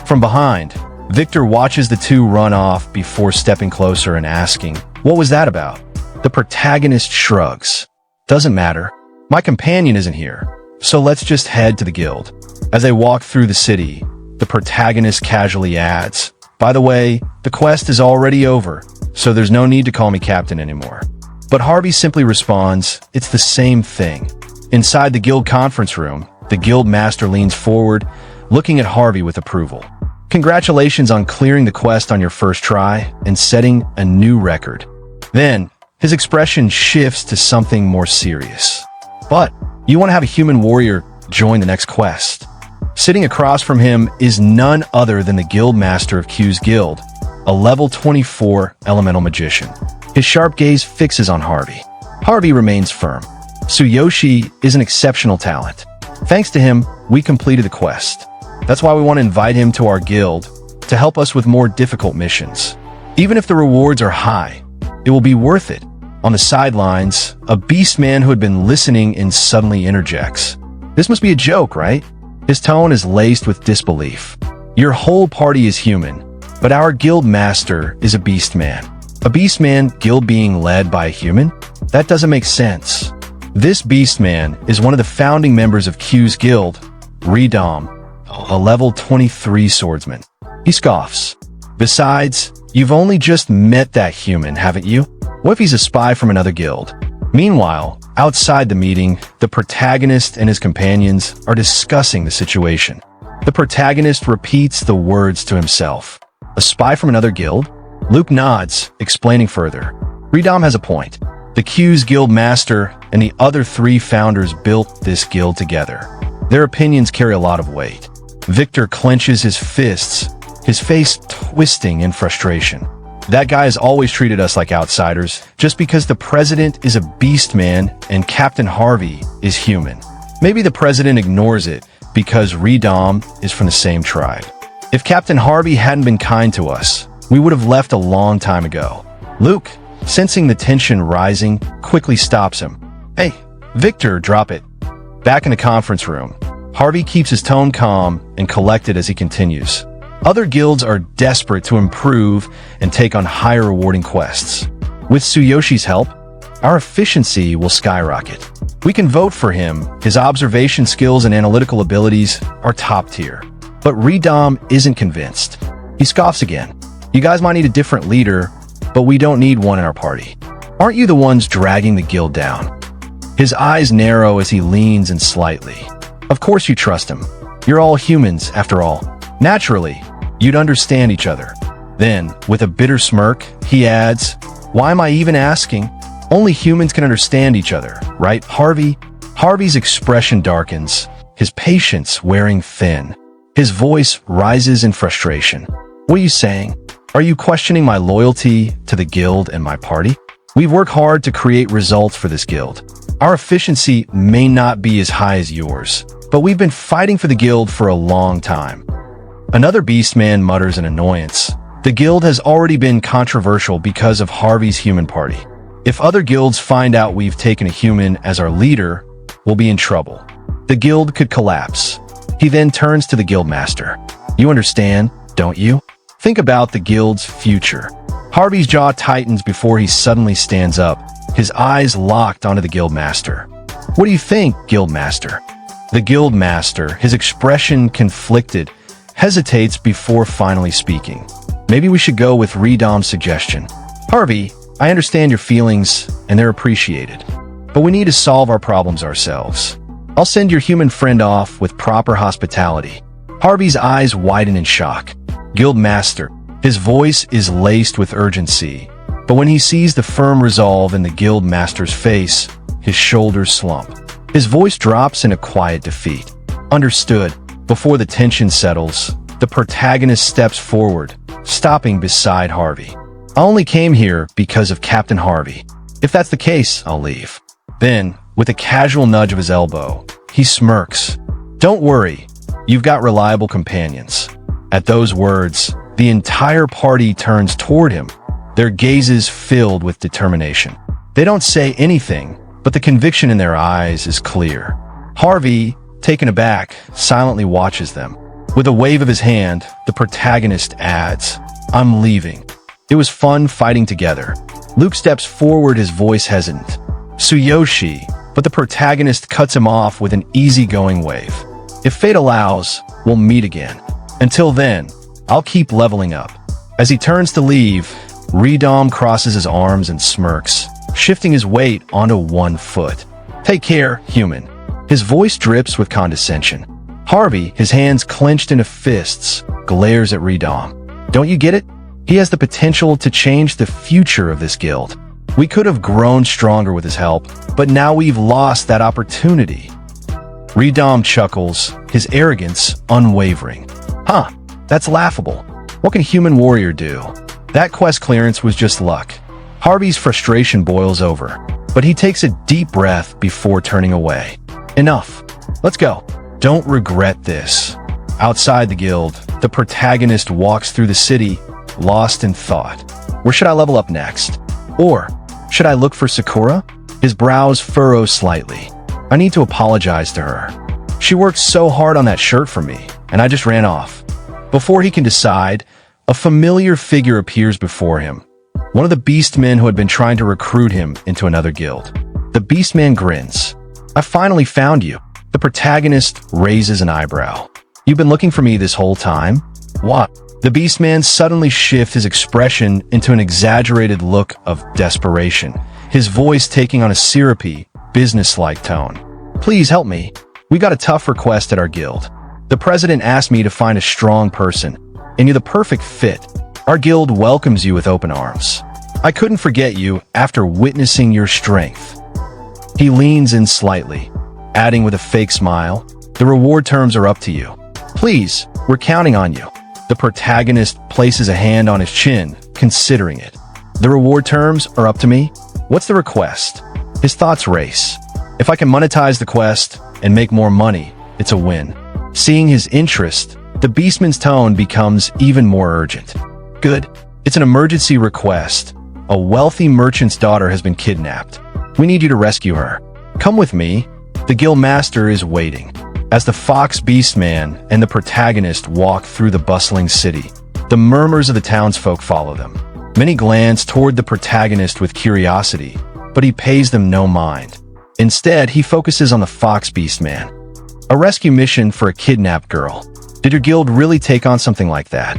From behind, Victor watches the two run off before stepping closer and asking, "What was that about?" The protagonist shrugs. "Doesn't matter. My companion isn't here, so let's just head to the guild." As they walk through the city, the protagonist casually adds, "By the way, the quest is already over, so there's no need to call me captain anymore." But Harvey simply responds, "It's the same thing." Inside the guild conference room, the guild master leans forward, looking at Harvey with approval. "Congratulations on clearing the quest on your first try and setting a new record." Then, his expression shifts to something more serious. "But, you want to have a human warrior join the next quest." Sitting across from him is none other than the guild master of Q's guild, a level 24 elemental magician. His sharp gaze fixes on Harvey. Harvey remains firm. Tsuyoshi is an exceptional talent. Thanks to him, we completed the quest. That's why we want to invite him to our guild to help us with more difficult missions. Even if the rewards are high, it will be worth it. On the sidelines, a beastman who had been listening in suddenly interjects. "This must be a joke, right?" His tone is laced with disbelief. "Your whole party is human, but our guild master is a beastman. A beastman guild being led by a human? That doesn't make sense." This beastman is one of the founding members of Q's guild, Riyoga, a level 23 swordsman. He scoffs. "Besides, you've only just met that human, haven't you? What if he's a spy from another guild?" Meanwhile, outside the meeting, the protagonist and his companions are discussing the situation. The protagonist repeats the words to himself. "A spy from another guild?" Luke nods, explaining further. Riyoga has a point. The Q's guild master and the other three founders built this guild together. Their opinions carry a lot of weight. Victor clenches his fists, his face twisting in frustration. "That guy has always treated us like outsiders, just because the president is a beastman and Captain Harvey is human. Maybe the president ignores it because Riyoga is from the same tribe. If Captain Harvey hadn't been kind to us, we would have left a long time ago." Luke, sensing the tension rising, quickly stops him. "Hey, Victor, drop it." Back in the conference room, Harvey keeps his tone calm and collected as he continues. Other guilds are desperate to improve and take on higher rewarding quests. With Tsuyoshi's help, our efficiency will skyrocket. We can vote for him. His observation skills and analytical abilities are top tier. But Riyoga isn't convinced. He scoffs again. "You guys might need a different leader, but we don't need one in our party. Aren't you the ones dragging the guild down?" His eyes narrow as he leans in slightly. "Of course you trust him. You're all humans, after all. Naturally, you'd understand each other." Then, with a bitter smirk, he adds, "Why am I even asking? Only humans can understand each other, right, Harvey?" Harvey's expression darkens, his patience wearing thin. His voice rises in frustration. "What are you saying? Are you questioning my loyalty to the guild and my party? We've worked hard to create results for this guild. Our efficiency may not be as high as yours, but we've been fighting for the guild for a long time." Another beastman mutters in annoyance. "The guild has already been controversial because of Harvey's human party. If other guilds find out we've taken a human as our leader, we'll be in trouble. The guild could collapse." He then turns to the guild master. You understand, don't you? Think about the guild's future. Harvey's jaw tightens before he suddenly stands up, his eyes locked onto the guildmaster. What do you think, guildmaster? The guildmaster, his expression conflicted, hesitates before finally speaking. Maybe we should go with Ridom's suggestion. Harvey, I understand your feelings, and they're appreciated. But we need to solve our problems ourselves. I'll send your human friend off with proper hospitality. Harvey's eyes widen in shock. Guildmaster, his voice is laced with urgency. But when he sees the firm resolve in the guildmaster's face, his shoulders slump. His voice drops in a quiet defeat. Understood. Before the tension settles, the protagonist steps forward, stopping beside Harvey. I only came here because of Captain Harvey. If that's the case, I'll leave. Then, with a casual nudge of his elbow, he smirks. Don't worry, you've got reliable companions. At those words, the entire party turns toward him, their gazes filled with determination. They don't say anything, but the conviction in their eyes is clear. Harvey, taken aback, silently watches them. With a wave of his hand, the protagonist adds, I'm leaving. It was fun fighting together. Luke steps forward, his voice hesitant. Tsuyoshi, but the protagonist cuts him off with an easygoing wave. If fate allows, we'll meet again. Until then, I'll keep leveling up. As he turns to leave, Ridom crosses his arms and smirks, shifting his weight onto one foot. Take care, human. His voice drips with condescension. Harvey, his hands clenched into fists, glares at Ridom. Don't you get it? He has the potential to change the future of this guild. We could have grown stronger with his help, but now we've lost that opportunity. Ridom chuckles, his arrogance unwavering. Huh, that's laughable. What can a human warrior do? That quest clearance was just luck. Harvey's frustration boils over, but he takes a deep breath before turning away. Enough. Let's go. Don't regret this. Outside the guild, the protagonist walks through the city, lost in thought. Where should I level up next? Or should I look for Sakura? His brows furrow slightly. I need to apologize to her. She worked so hard on that shirt for me, and I just ran off. Before he can decide, a familiar figure appears before him. One of the beastmen who had been trying to recruit him into another guild. The beastman grins. I finally found you. The protagonist raises an eyebrow. You've been looking for me this whole time? What? The beastman suddenly shifts his expression into an exaggerated look of desperation, his voice taking on a syrupy, businesslike tone. Please help me. We got a tough request at our guild. The president asked me to find a strong person, and you're the perfect fit. Our guild welcomes you with open arms. I couldn't forget you after witnessing your strength. He leans in slightly, adding with a fake smile, the reward terms are up to you. Please, we're counting on you. The protagonist places a hand on his chin, considering it. The reward terms are up to me? What's the request? His thoughts race. If I can monetize the quest and make more money, it's a win. Seeing his interest, the beastman's tone becomes even more urgent. Good. It's an emergency request. A wealthy merchant's daughter has been kidnapped. We need you to rescue her. Come with me. The guild master is waiting. As the fox beastman and the protagonist walk through the bustling city, the murmurs of the townsfolk follow them. Many glance toward the protagonist with curiosity, but he pays them no mind. Instead, he focuses on the fox beastman. A rescue mission for a kidnapped girl. Did your guild really take on something like that?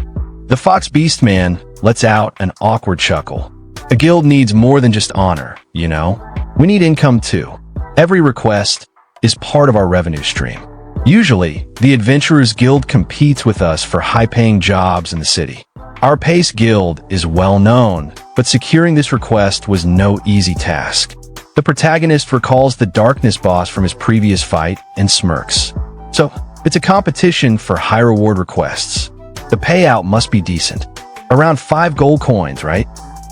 The fox beastman lets out an awkward chuckle. A guild needs more than just honor, you know? We need income too. Every request is part of our revenue stream. Usually, the Adventurers Guild competes with us for high-paying jobs in the city. Our Pace Guild is well known, but securing this request was no easy task. The protagonist recalls the Darkness boss from his previous fight and smirks. So, it's a competition for high-reward requests. The payout must be decent. Around 5 gold coins, right?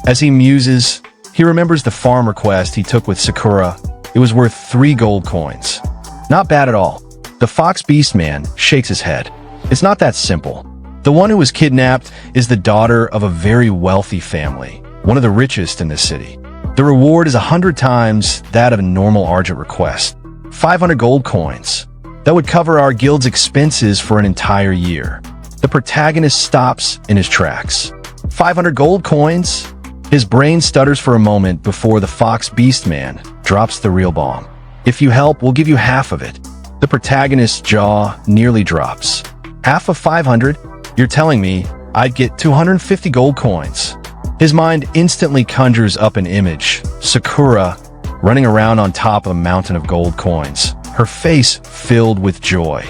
As he muses, he remembers the farm request he took with Sakura. It was worth 3 gold coins. Not bad at all. The Fox Beastman shakes his head. It's not that simple. The one who was kidnapped is the daughter of a very wealthy family, one of the richest in this city. The reward is 100 times that of a normal Argent request. 500 gold coins. That would cover our guild's expenses for an entire year. The protagonist stops in his tracks. 500 gold coins? His brain stutters for a moment before the fox beastman drops the real bomb. If you help, we'll give you half of it. The protagonist's jaw nearly drops. Half of 500? You're telling me I'd get 250 gold coins. His mind instantly conjures up an image. Sakura running around on top of a mountain of gold coins, her face filled with joy.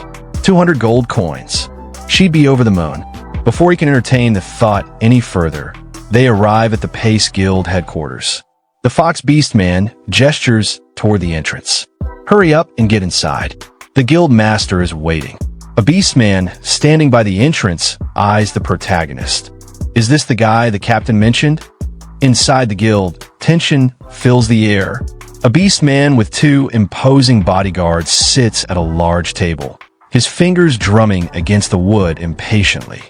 200 gold coins. She'd be over the moon. Before he can entertain the thought any further, they arrive at the Pace Guild headquarters. The Fox Beastman gestures toward the entrance. Hurry up and get inside. The guild master is waiting. A beastman standing by the entrance eyes the protagonist. Is this the guy the captain mentioned? Inside the guild, tension fills the air. A beastman with 2 imposing bodyguards sits at a large table, his fingers drumming against the wood impatiently.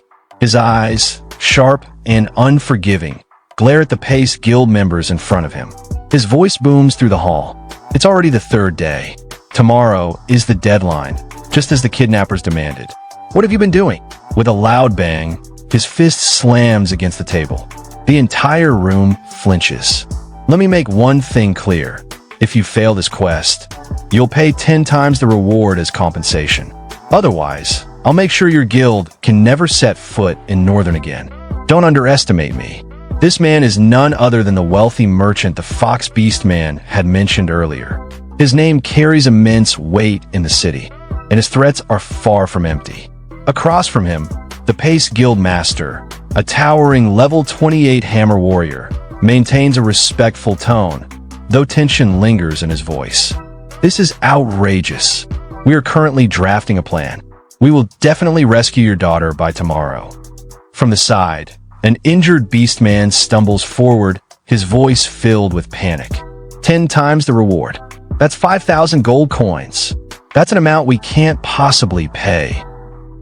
His eyes, sharp and unforgiving, glare at the Pace Guild members in front of him. His voice booms through the hall. It's already the 3rd day. Tomorrow is the deadline, just as the kidnappers demanded. What have you been doing? With a loud bang, his fist slams against the table. The entire room flinches. Let me make one thing clear. If you fail this quest, you'll pay 10 times the reward as compensation. Otherwise, I'll make sure your guild can never set foot in Northern again. Don't underestimate me. This man is none other than the wealthy merchant the Fox Beastman had mentioned earlier. His name carries immense weight in the city, and his threats are far from empty. Across from him, the Pace Guild Master, a towering level 28 hammer warrior, maintains a respectful tone, though tension lingers in his voice. This is outrageous. We are currently drafting a plan. We will definitely rescue your daughter by tomorrow. From the side, an injured beastman stumbles forward, his voice filled with panic. 10 times the reward. That's 5,000 gold coins. That's an amount we can't possibly pay.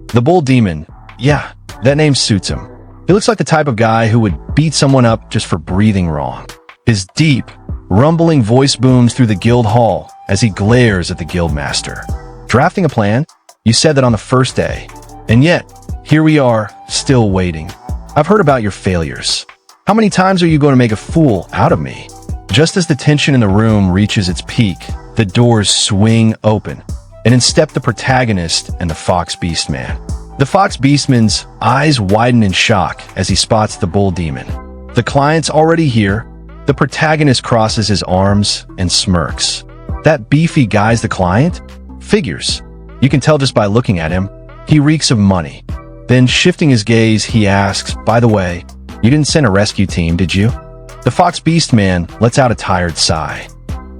The bull demon, yeah, that name suits him. He looks like the type of guy who would beat someone up just for breathing wrong. His deep, rumbling voice booms through the guild hall as he glares at the guild master. Drafting a plan? You said that on the 1st day. And yet, here we are, still waiting. I've heard about your failures. How many times are you going to make a fool out of me? Just as the tension in the room reaches its peak, the doors swing open, and in step the protagonist and the Fox Beastman. The Fox Beastman's eyes widen in shock as he spots the bull demon. The client's already here. The protagonist crosses his arms and smirks. That beefy guy's the client? Figures. You can tell just by looking at him. He reeks of money. Then, shifting his gaze, he asks, by the way, you didn't send a rescue team, did you? The Fox Beastman lets out a tired sigh.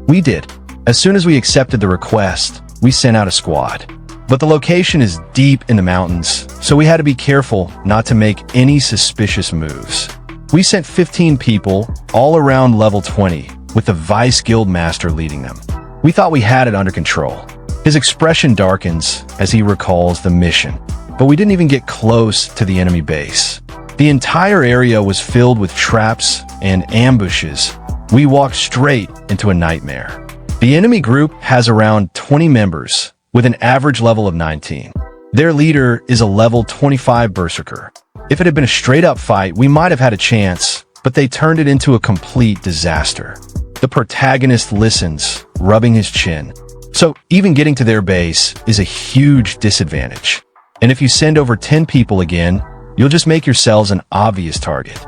We did. As soon as we accepted the request, we sent out a squad. But the location is deep in the mountains, so we had to be careful not to make any suspicious moves. We sent 15 people, all around level 20, with the Vice Guild Master leading them. We thought we had it under control. His expression darkens as he recalls the mission, but we didn't even get close to the enemy base. The entire area was filled with traps and ambushes. We walked straight into a nightmare. The enemy group has around 20 members, with an average level of 19. Their leader is a level 25 berserker. If it had been a straight-up fight, we might have had a chance, but they turned it into a complete disaster. The protagonist listens, rubbing his chin. So even getting to their base is a huge disadvantage. And if you send over 10 people again, you'll just make yourselves an obvious target.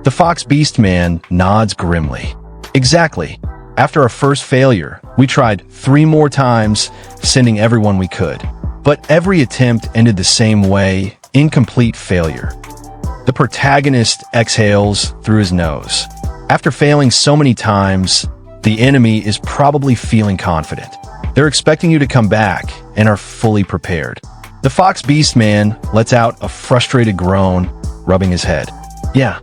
The Fox Beastman nods grimly. Exactly. After our first failure, we tried 3 more times, sending everyone we could. But every attempt ended the same way, incomplete failure. The protagonist exhales through his nose. After failing so many times, the enemy is probably feeling confident. They're expecting you to come back and are fully prepared. The Fox Beastman lets out a frustrated groan, rubbing his head. Yeah,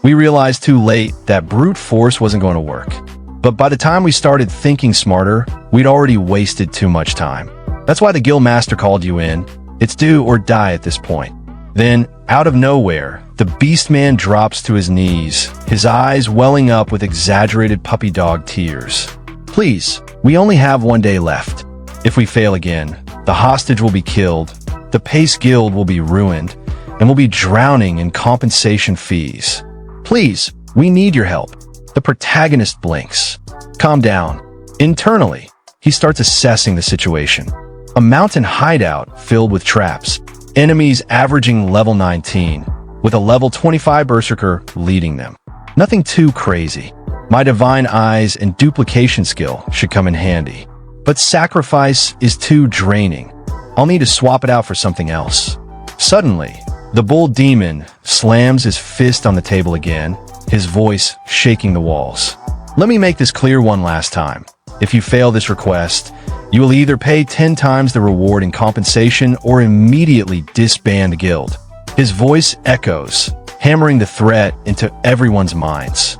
we realized too late that brute force wasn't going to work. But by the time we started thinking smarter, we'd already wasted too much time. That's why the guild master called you in. It's do or die at this point. Then, out of nowhere, the Beastman drops to his knees, his eyes welling up with exaggerated puppy dog tears. Please, we only have 1 day left. If we fail again, the hostage will be killed, the Pace Guild will be ruined, and we'll be drowning in compensation fees. Please, we need your help. The protagonist blinks. Calm down. Internally, he starts assessing the situation. A mountain hideout filled with traps, enemies averaging level 19, with a level 25 berserker leading them. Nothing too crazy. My divine eyes and duplication skill should come in handy. But sacrifice is too draining. I'll need to swap it out for something else. Suddenly, the bull demon slams his fist on the table again, his voice shaking the walls. Let me make this clear one last time. If you fail this request, you will either pay 10 times the reward in compensation or immediately disband the guild. His voice echoes, hammering the threat into everyone's minds.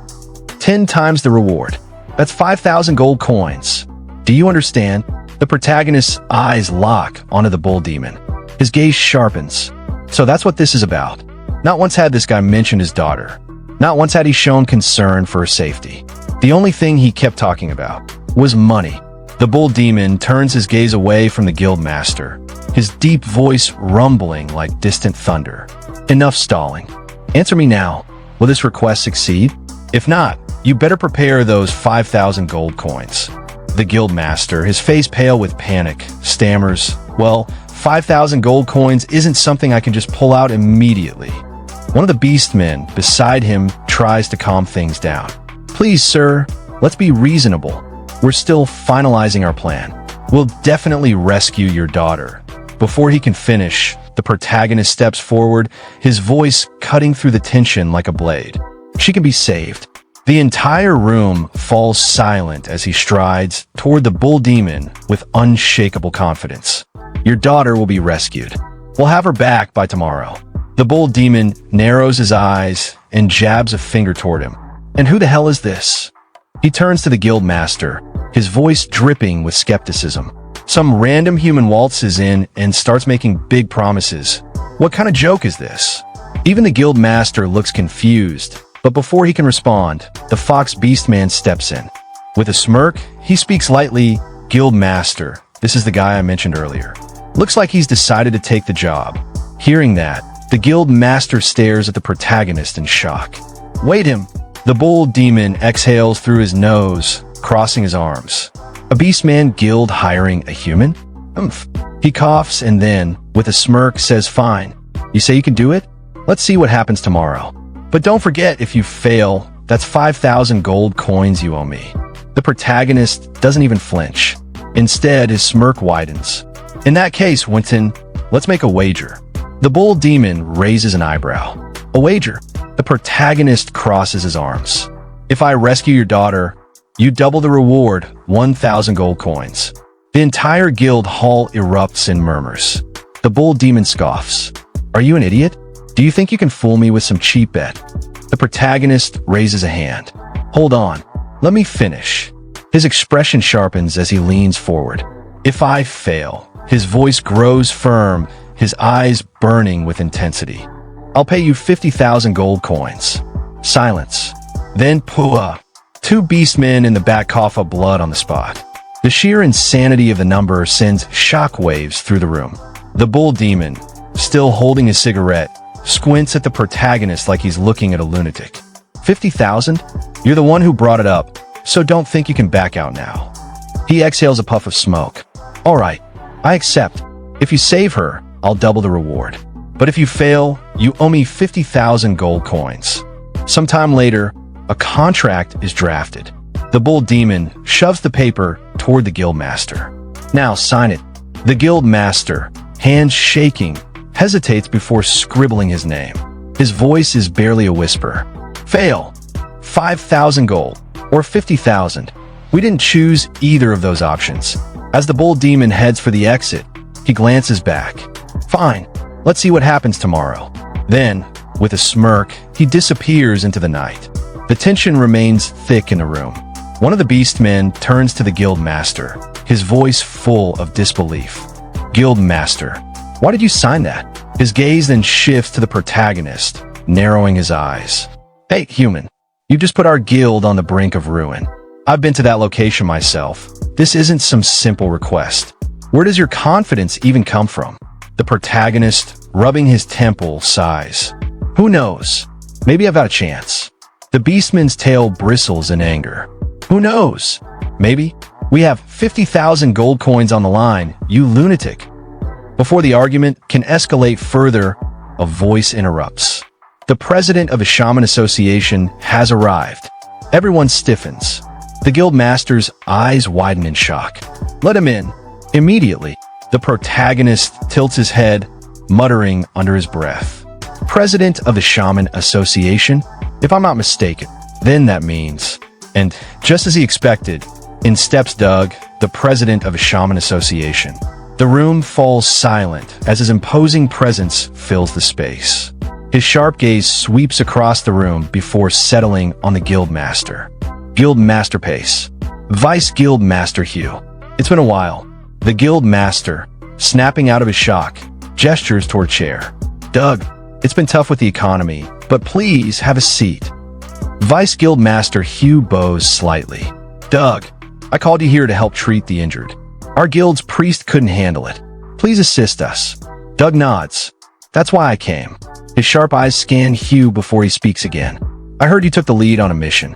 10 times the reward. That's 5,000 gold coins. Do you understand? The protagonist's eyes lock onto the bull demon. His gaze sharpens. So that's what this is about. Not once had this guy mentioned his daughter. Not once had he shown concern for her safety. The only thing he kept talking about was money. The bull demon turns his gaze away from the guild master, his deep voice rumbling like distant thunder. Enough stalling. Answer me now. Will this request succeed? If not, you better prepare those 5,000 gold coins. The guild master, his face pale with panic, stammers, well, 5,000 gold coins isn't something I can just pull out immediately. One of the beastmen beside him tries to calm things down. Please, sir, let's be reasonable. We're still finalizing our plan. We'll definitely rescue your daughter. Before he can finish, the protagonist steps forward, his voice cutting through the tension like a blade. She can be saved. The entire room falls silent as he strides toward the bull demon with unshakable confidence. Your daughter will be rescued. We'll have her back by tomorrow. The bull demon narrows his eyes and jabs a finger toward him. And who the hell is this? He turns to the guild master, his voice dripping with skepticism. Some random human waltzes in and starts making big promises. What kind of joke is this? Even the guild master looks confused, but before he can respond, the fox beastman steps in. With a smirk, he speaks lightly, "Guild master, this is the guy I mentioned earlier. Looks like he's decided to take the job." Hearing that, the guild master stares at the protagonist in shock. "Wait him!" The bull demon exhales through his nose, crossing his arms. A beastman guild hiring a human? Umph. He coughs and then, with a smirk, says, "Fine. You say you can do it? Let's see what happens tomorrow. But don't forget, if you fail, that's 5,000 gold coins you owe me." The protagonist doesn't even flinch. Instead, his smirk widens. "In that case, Winton, let's make a wager." The bull demon raises an eyebrow. "A wager?" The protagonist crosses his arms. "If I rescue your daughter, you double the reward, 1,000 gold coins." The entire guild hall erupts in murmurs. The bull demon scoffs. "Are you an idiot? Do you think you can fool me with some cheap bet?" The protagonist raises a hand. "Hold on. Let me finish." His expression sharpens as he leans forward. "If I fail," his voice grows firm, his eyes burning with intensity, "I'll pay you 50,000 gold coins." Silence. Then Pua. Two beastmen in the back cough up blood on the spot. The sheer insanity of the number sends shockwaves through the room. The bull demon, still holding his cigarette, squints at the protagonist like he's looking at a lunatic. 50,000? You're the one who brought it up, so don't think you can back out now. He exhales a puff of smoke. "All right, I accept. If you save her, I'll double the reward. But if you fail, you owe me 50,000 gold coins." Sometime later, a contract is drafted. The bull demon shoves the paper toward the guild master. "Now sign it." The guild master, hands shaking, hesitates before scribbling his name. His voice is barely a whisper. "Fail. 5,000 gold, or 50,000. We didn't choose either of those options." As the bull demon heads for the exit, he glances back. "Fine. Let's see what happens tomorrow." Then, with a smirk, he disappears into the night. The tension remains thick in the room. One of the beastmen turns to the guild master, his voice full of disbelief. "Guild master, why did you sign that?" His gaze then shifts to the protagonist, narrowing his eyes. "Hey, human, you just put our guild on the brink of ruin. I've been to that location myself. This isn't some simple request. Where does your confidence even come from?" The protagonist rubbing his temple, sighs. Who knows? Maybe I've got a chance. The beastman's tail bristles in anger. Who knows? Maybe. We have 50,000 gold coins on the line, you lunatic. Before the argument can escalate further, a voice interrupts. The president of the Shaman Association has arrived. Everyone stiffens. The guild master's eyes widen in shock. Let him in. Immediately, the protagonist tilts his head, muttering under his breath. President of the Shaman Association? If I'm not mistaken, then that means... And just as he expected, in steps Doug, the president of the Shaman Association. The room falls silent as his imposing presence fills the space. His sharp gaze sweeps across the room before settling on the guild master. Guild Master Pace. Vice Guild Master Hugh. It's been a while. The guild master, snapping out of his shock, gestures toward chair. Doug, it's been tough with the economy, but please have a seat. Vice Guild Master Hugh bows slightly. Doug, I called you here to help treat the injured. Our guild's priest couldn't handle it. Please assist us. Doug nods. That's why I came. His sharp eyes scan Hugh before he speaks again. I heard you took the lead on a mission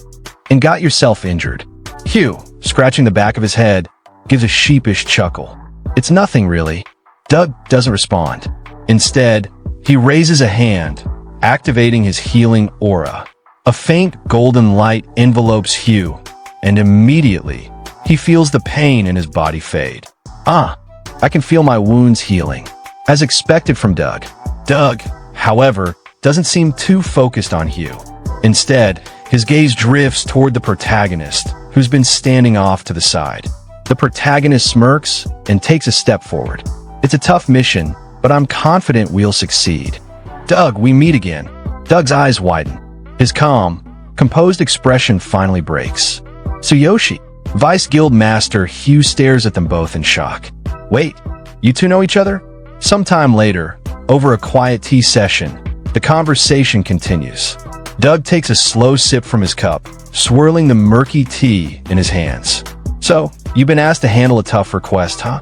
and got yourself injured. Hugh, scratching the back of his head, gives a sheepish chuckle. It's nothing really. Doug doesn't respond. Instead, he raises a hand, activating his healing aura. A faint golden light envelopes Hugh, and immediately, he feels the pain in his body fade. Ah, I can feel my wounds healing. As expected from Doug. Doug, however, doesn't seem too focused on Hugh. Instead, his gaze drifts toward the protagonist, who's been standing off to the side. The protagonist smirks and takes a step forward. It's a tough mission, but I'm confident we'll succeed. Doug, we meet again. Doug's eyes widen. His calm, composed expression finally breaks. Tsuyoshi, Vice Guild Master Hugh stares at them both in shock. Wait, you two know each other? Sometime later, over a quiet tea session, the conversation continues. Doug takes a slow sip from his cup, swirling the murky tea in his hands. So, you've been asked to handle a tough request, huh?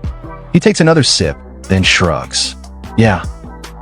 He takes another sip, then shrugs. Yeah,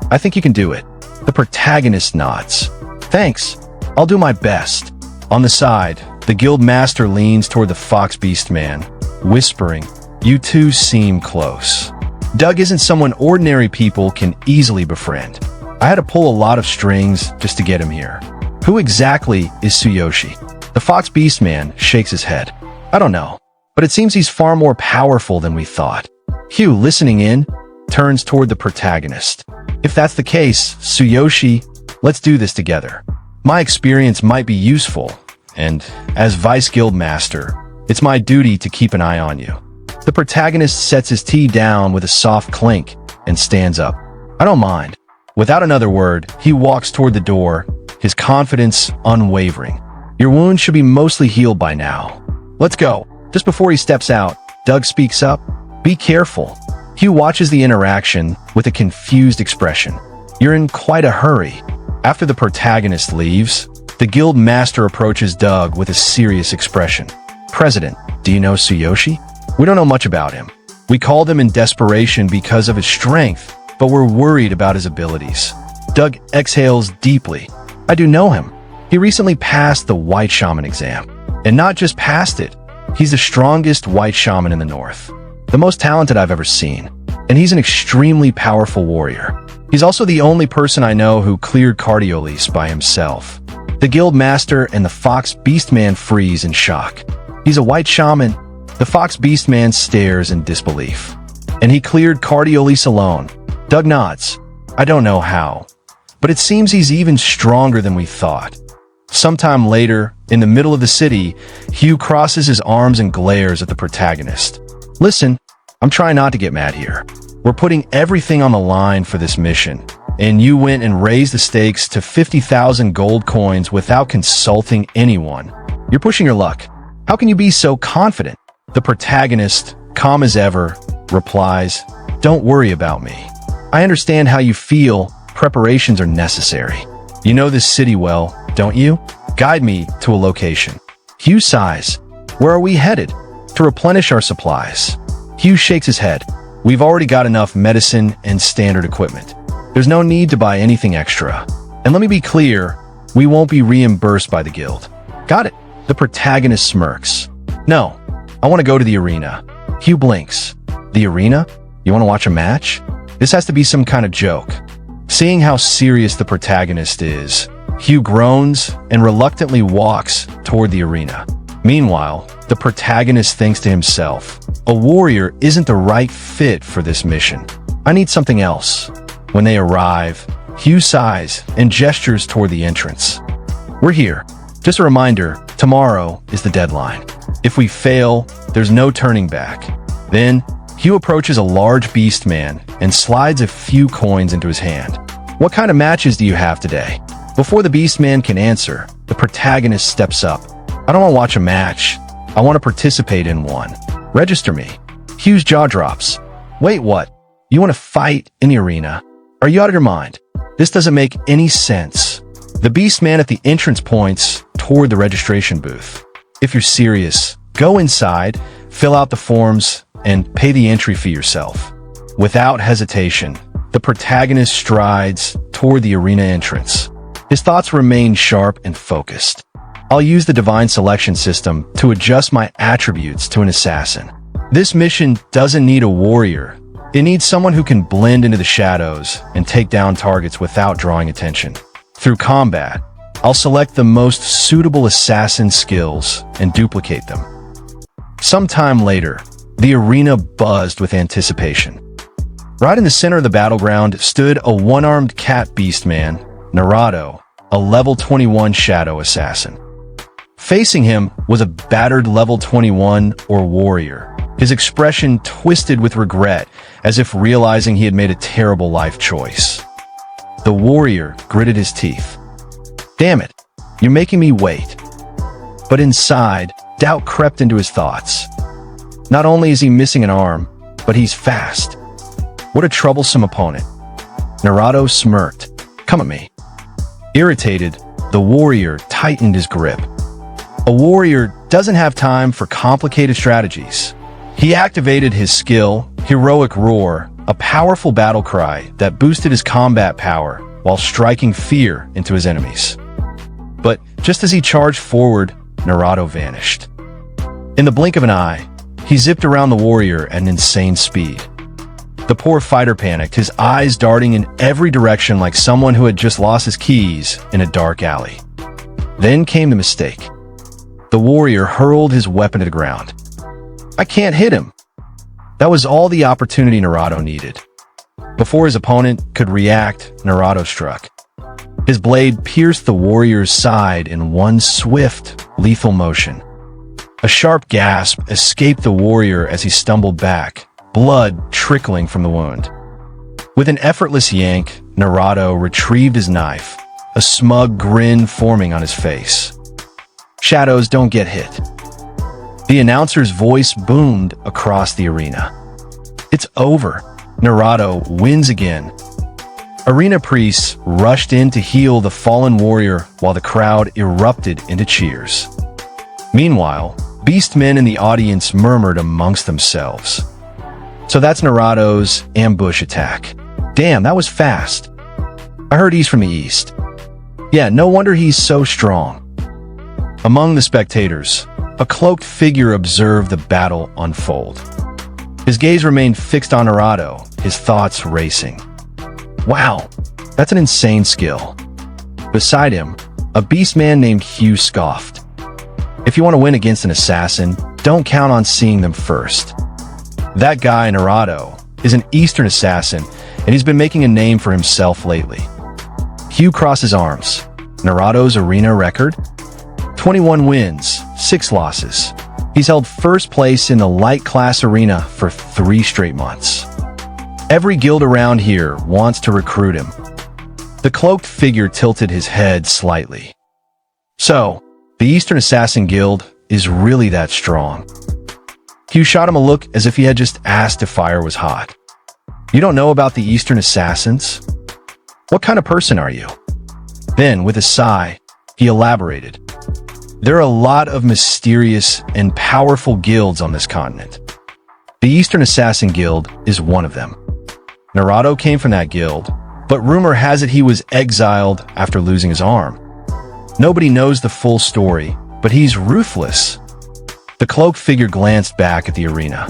I think you can do it. The protagonist nods. Thanks, I'll do my best. On the side, the guild master leans toward the fox beastman, whispering, You two seem close. Doug isn't someone ordinary people can easily befriend. I had to pull a lot of strings just to get him here. Who exactly is Tsuyoshi? The fox beastman shakes his head. I don't know, but it seems he's far more powerful than we thought. Hugh, listening in, turns toward the protagonist. If that's the case, Tsuyoshi, let's do this together. My experience might be useful, and as Vice Guild Master, it's my duty to keep an eye on you. The protagonist sets his tea down with a soft clink and stands up. I don't mind. Without another word, he walks toward the door, his confidence unwavering. Your wound should be mostly healed by now. Let's go. Just before he steps out, Doug speaks up. Be careful. Hugh watches the interaction with a confused expression. You're in quite a hurry. After the protagonist leaves, the guild master approaches Doug with a serious expression. President, do you know Tsuyoshi? We don't know much about him. We called him in desperation because of his strength, but we're worried about his abilities. Doug exhales deeply. I do know him. He recently passed the White Shaman exam. And not just passed it, he's the strongest White Shaman in the North. The most talented I've ever seen. And he's an extremely powerful warrior. He's also the only person I know who cleared Cardiolise by himself. The guild master and the fox beastman freeze in shock. He's a White Shaman. The fox beastman stares in disbelief. And he cleared Cardiolise alone. Doug nods. I don't know how, but it seems he's even stronger than we thought. Sometime later, in the middle of the city, Hugh crosses his arms and glares at the protagonist. Listen, I'm trying not to get mad here. We're putting everything on the line for this mission, and you went and raised the stakes to 50,000 gold coins without consulting anyone. You're pushing your luck. How can you be so confident? The protagonist, calm as ever, replies, Don't worry about me. I understand how you feel. Preparations are necessary. You know this city well, don't you? Guide me to a location. Hugh sighs. Where are we headed? To replenish our supplies. Hugh shakes his head. We've already got enough medicine and standard equipment. There's no need to buy anything extra. And let me be clear, we won't be reimbursed by the guild. Got it. The protagonist smirks. No, I want to go to the arena. Hugh blinks. The arena? You want to watch a match? This has to be some kind of joke. Seeing how serious the protagonist is, Hugh groans and reluctantly walks toward the arena. Meanwhile, the protagonist thinks to himself, a warrior isn't the right fit for this mission. I need something else. When they arrive, Hugh sighs and gestures toward the entrance. We're here. Just a reminder, tomorrow is the deadline. If we fail, there's no turning back. Then, Hugh approaches a large beastman and slides a few coins into his hand. What kind of matches do you have today? Before the beastman can answer, the protagonist steps up. I don't want to watch a match. I want to participate in one. Register me. Hugh's jaw drops. Wait, what? You want to fight in the arena? Are you out of your mind? This doesn't make any sense. The beastman at the entrance points toward the registration booth. If you're serious, go inside, fill out the forms, and pay the entry fee yourself. Without hesitation, the protagonist strides toward the arena entrance. His thoughts remain sharp and focused. I'll use the divine selection system to adjust my attributes to an assassin. This mission doesn't need a warrior. It needs someone who can blend into the shadows and take down targets without drawing attention. Through combat, I'll select the most suitable assassin skills and duplicate them. Sometime later, the arena buzzed with anticipation. Right in the center of the battleground stood a one-armed cat beastman, Naruto, a level 21 shadow assassin. Facing him was a battered level 21 or warrior, his expression twisted with regret as if realizing he had made a terrible life choice. The warrior gritted his teeth. Damn it, you're making me wait. But inside, doubt crept into his thoughts. Not only is he missing an arm, but he's fast. What a troublesome opponent. Naruto smirked. Come at me. Irritated, the warrior tightened his grip. A warrior doesn't have time for complicated strategies. He activated his skill, Heroic Roar, a powerful battle cry that boosted his combat power while striking fear into his enemies. But just as he charged forward, Naruto vanished. In the blink of an eye, he zipped around the warrior at an insane speed. The poor fighter panicked, his eyes darting in every direction like someone who had just lost his keys in a dark alley. Then came the mistake. The warrior hurled his weapon to the ground. I can't hit him. That was all the opportunity Naruto needed. Before his opponent could react, Naruto struck. His blade pierced the warrior's side in one swift, lethal motion. A sharp gasp escaped the warrior as he stumbled back, blood trickling from the wound. With an effortless yank, Naruto retrieved his knife, a smug grin forming on his face. Shadows don't get hit. The announcer's voice boomed across the arena. It's over. Naruto wins again. Arena priests rushed in to heal the fallen warrior while the crowd erupted into cheers. Meanwhile, beastmen in the audience murmured amongst themselves. So that's Naruto's ambush attack. Damn, that was fast. I heard he's from the east. Yeah, no wonder he's so strong. Among the spectators, a cloaked figure observed the battle unfold. His gaze remained fixed on Naruto, his thoughts racing. Wow, that's an insane skill. Beside him, a beastman named Hugh scoffed. If you want to win against an assassin, don't count on seeing them first. That guy, Naruto, is an Eastern assassin, and he's been making a name for himself lately. Hugh crossed his arms. Naruto's arena record? 21 wins, 6 losses. He's held first place in the light class arena for 3 straight months. Every guild around here wants to recruit him. The cloaked figure tilted his head slightly. So, the Eastern Assassin Guild is really that strong. Hugh shot him a look as if he had just asked if fire was hot. You don't know about the Eastern Assassins? What kind of person are you? Then, with a sigh, he elaborated. There are a lot of mysterious and powerful guilds on this continent. The Eastern Assassin Guild is one of them. Naruto came from that guild, but rumor has it he was exiled after losing his arm. Nobody knows the full story, but he's ruthless. The cloaked figure glanced back at the arena.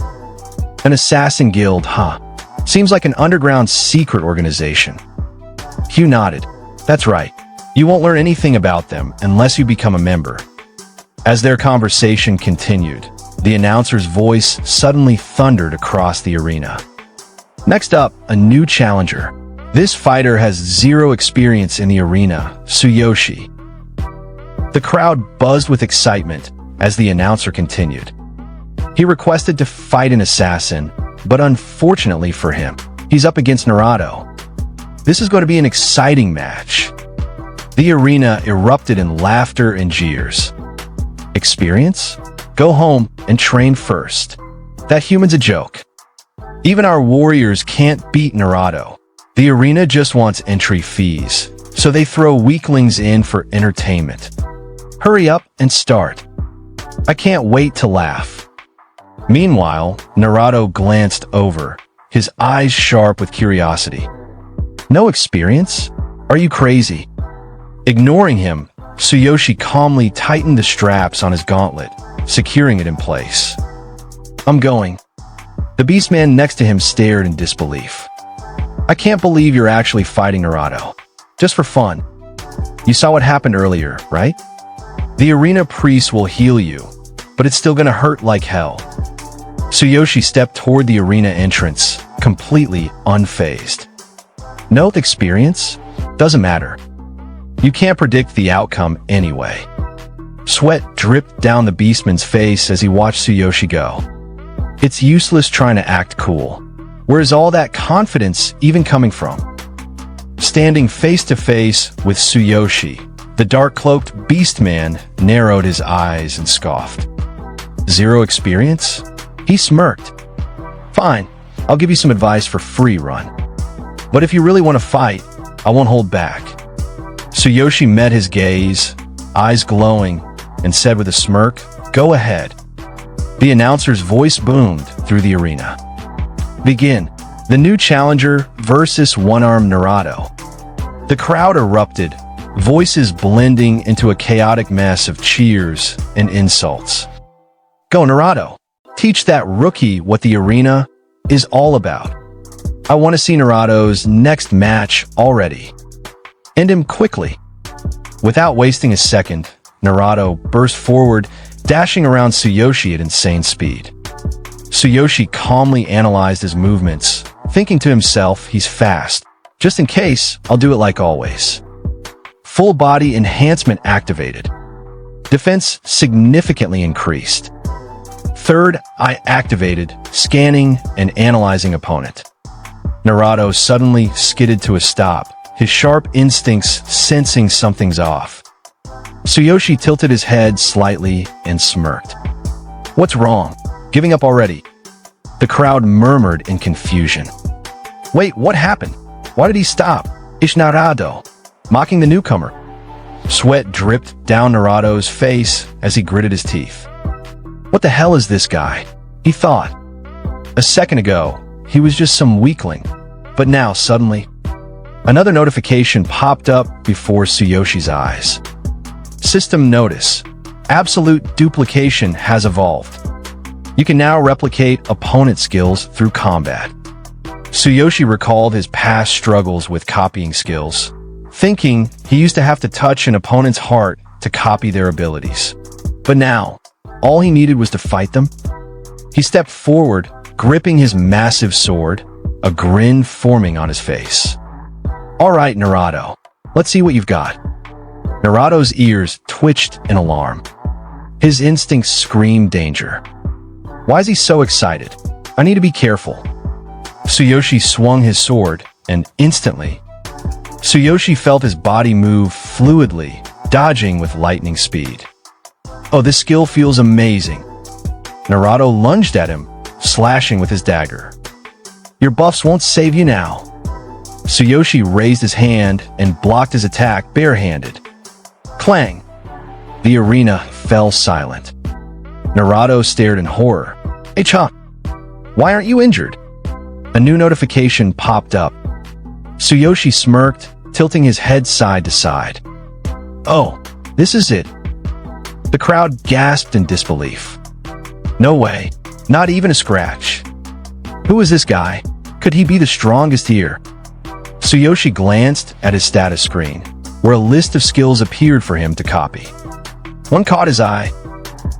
An assassin guild, huh? Seems like an underground secret organization. Hugh nodded. That's right. You won't learn anything about them unless you become a member. As their conversation continued, the announcer's voice suddenly thundered across the arena. Next up, a new challenger. This fighter has zero experience in the arena, Tsuyoshi. The crowd buzzed with excitement as the announcer continued. He requested to fight an assassin, but unfortunately for him, he's up against Naruto. This is going to be an exciting match. The arena erupted in laughter and jeers. Experience? Go home and train first. That human's a joke. Even our warriors can't beat Naruto. The arena just wants entry fees, so they throw weaklings in for entertainment. Hurry up and start. I can't wait to laugh. Meanwhile, Naruto glanced over, his eyes sharp with curiosity. No experience? Are you crazy? Ignoring him, Tsuyoshi calmly tightened the straps on his gauntlet, securing it in place. I'm going. The beastman next to him stared in disbelief. I can't believe you're actually fighting Naruto. Just for fun. You saw what happened earlier, right? The arena priest will heal you, but it's still gonna hurt like hell. Tsuyoshi stepped toward the arena entrance, completely unfazed. No experience? Doesn't matter. You can't predict the outcome anyway. Sweat dripped down the beastman's face as he watched Tsuyoshi go. It's useless trying to act cool. Where's all that confidence even coming from? Standing face to face with Tsuyoshi, the dark-cloaked beastman narrowed his eyes and scoffed. Zero experience? He smirked. Fine, I'll give you some advice for free, Run. But if you really want to fight, I won't hold back. Tsuyoshi met his gaze, eyes glowing, and said with a smirk, Go ahead. The announcer's voice boomed through the arena. Begin. The new challenger versus one-armed Naruto. The crowd erupted, voices blending into a chaotic mess of cheers and insults. Go, Naruto. Teach that rookie what the arena is all about. I want to see Naruto's next match already. End him quickly. Without wasting a second, Naruto burst forward, dashing around Tsuyoshi at insane speed. Tsuyoshi calmly analyzed his movements, thinking to himself, he's fast. Just in case, I'll do it like always. Full body enhancement activated. Defense significantly increased. Third eye activated, scanning and analyzing opponent. Naruto suddenly skidded to a stop, his sharp instincts sensing something's off. Tsuyoshi tilted his head slightly and smirked. What's wrong? Giving up already? The crowd murmured in confusion. Wait, what happened? Why did he stop? It's Naruto, mocking the newcomer. Sweat dripped down Naruto's face as he gritted his teeth. What the hell is this guy? He thought. A second ago, he was just some weakling, but now suddenly, another notification popped up before Tsuyoshi's eyes. System notice. Absolute duplication has evolved. You can now replicate opponent skills through combat. Tsuyoshi recalled his past struggles with copying skills, thinking he used to have to touch an opponent's heart to copy their abilities. But now, all he needed was to fight them. He stepped forward, gripping his massive sword, a grin forming on his face. All right, Naruto, let's see what you've got. Naruto's ears twitched in alarm. His instincts screamed danger. Why is he so excited? I need to be careful. Tsuyoshi swung his sword, and instantly, Tsuyoshi felt his body move fluidly, dodging with lightning speed. Oh, this skill feels amazing. Naruto lunged at him, slashing with his dagger. Your buffs won't save you now. Tsuyoshi raised his hand and blocked his attack barehanded. Clang! The arena fell silent. Naruto stared in horror. Hey, Chop, why aren't you injured? A new notification popped up. Tsuyoshi smirked, tilting his head side to side. "Oh, this is it." The crowd gasped in disbelief. "No way. Not even a scratch. Who is this guy? Could he be the strongest here?" Tsuyoshi glanced at his status screen, where a list of skills appeared for him to copy. One caught his eye.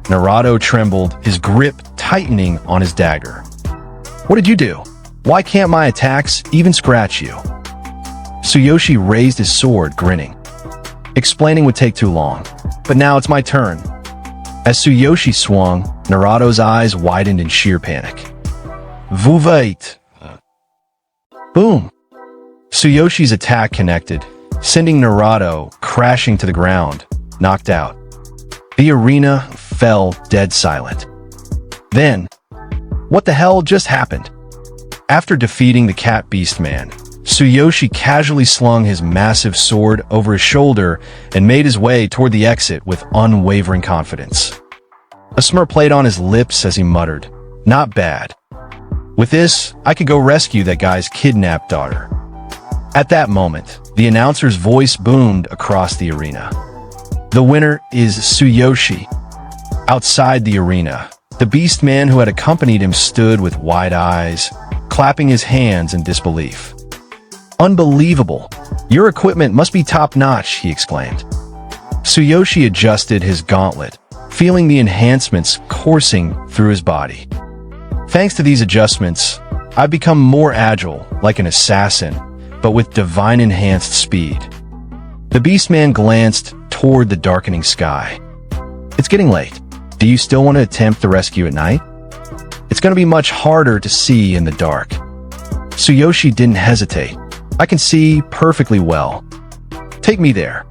Naruto trembled, his grip tightening on his dagger. "What did you do? Why can't my attacks even scratch you?" Tsuyoshi raised his sword, grinning. Explaining would take too long, but now it's my turn. As Tsuyoshi swung, Naruto's eyes widened in sheer panic. "Vous wait." Boom! Tsuyoshi's attack connected, sending Naruto crashing to the ground, knocked out. The arena fell dead silent. Then, what the hell just happened? After defeating the cat beastman, Tsuyoshi casually slung his massive sword over his shoulder and made his way toward the exit with unwavering confidence. A smirk played on his lips as he muttered, "Not bad. With this, I could go rescue that guy's kidnapped daughter." At that moment, the announcer's voice boomed across the arena. "The winner is Tsuyoshi." Outside the arena, the beastman who had accompanied him stood with wide eyes, clapping his hands in disbelief. "Unbelievable! Your equipment must be top-notch," he exclaimed. Tsuyoshi adjusted his gauntlet, feeling the enhancements coursing through his body. "Thanks to these adjustments, I've become more agile, like an assassin, but with divine enhanced speed." The beastman glanced toward the darkening sky. "It's getting late. Do you still want to attempt the rescue at night? It's going to be much harder to see in the dark." Tsuyoshi didn't hesitate. "I can see perfectly well. Take me there."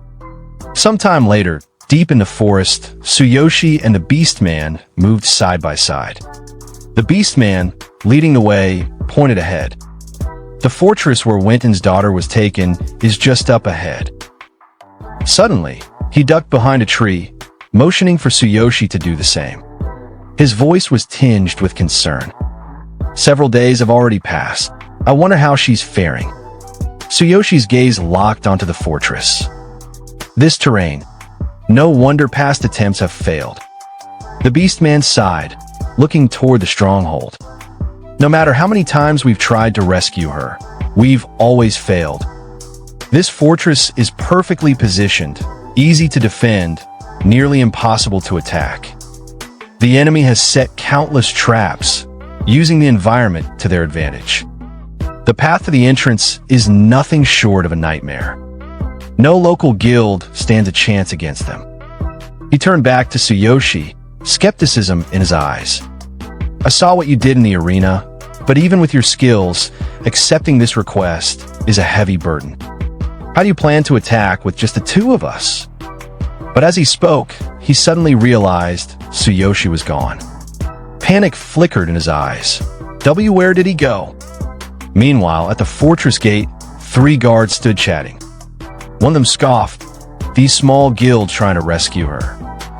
Sometime later, deep in the forest, Tsuyoshi and the beastman moved side by side. The beastman, leading the way, pointed ahead. The fortress where Winton's daughter was taken is just up ahead. Suddenly, he ducked behind a tree, motioning for Tsuyoshi to do the same. His voice was tinged with concern. "Several days have already passed. I wonder how she's faring." Tsuyoshi's gaze locked onto the fortress. This terrain. No wonder past attempts have failed. The beastman sighed, looking toward the stronghold. "No matter how many times we've tried to rescue her, we've always failed. This fortress is perfectly positioned, easy to defend, nearly impossible to attack. The enemy has set countless traps, using the environment to their advantage. The path to the entrance is nothing short of a nightmare. No local guild stands a chance against them." He turned back to Tsuyoshi, skepticism in his eyes. "I saw what you did in the arena, but even with your skills, accepting this request is a heavy burden. How do you plan to attack with just the two of us?" But as he spoke, he suddenly realized Tsuyoshi was gone. Panic flickered in his eyes. Where did he go? Meanwhile, at the fortress gate, 3 guards stood chatting. One of them scoffed. "These small guilds trying to rescue her.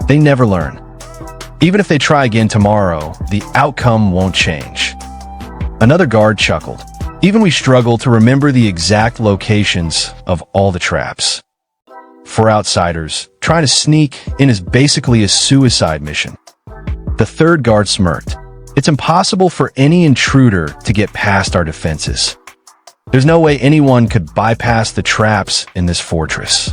They never learn. Even if they try again tomorrow, the outcome won't change." Another guard chuckled. "Even we struggle to remember the exact locations of all the traps. For outsiders, trying to sneak in is basically a suicide mission." The third guard smirked. "It's impossible for any intruder to get past our defenses. There's no way anyone could bypass the traps in this fortress."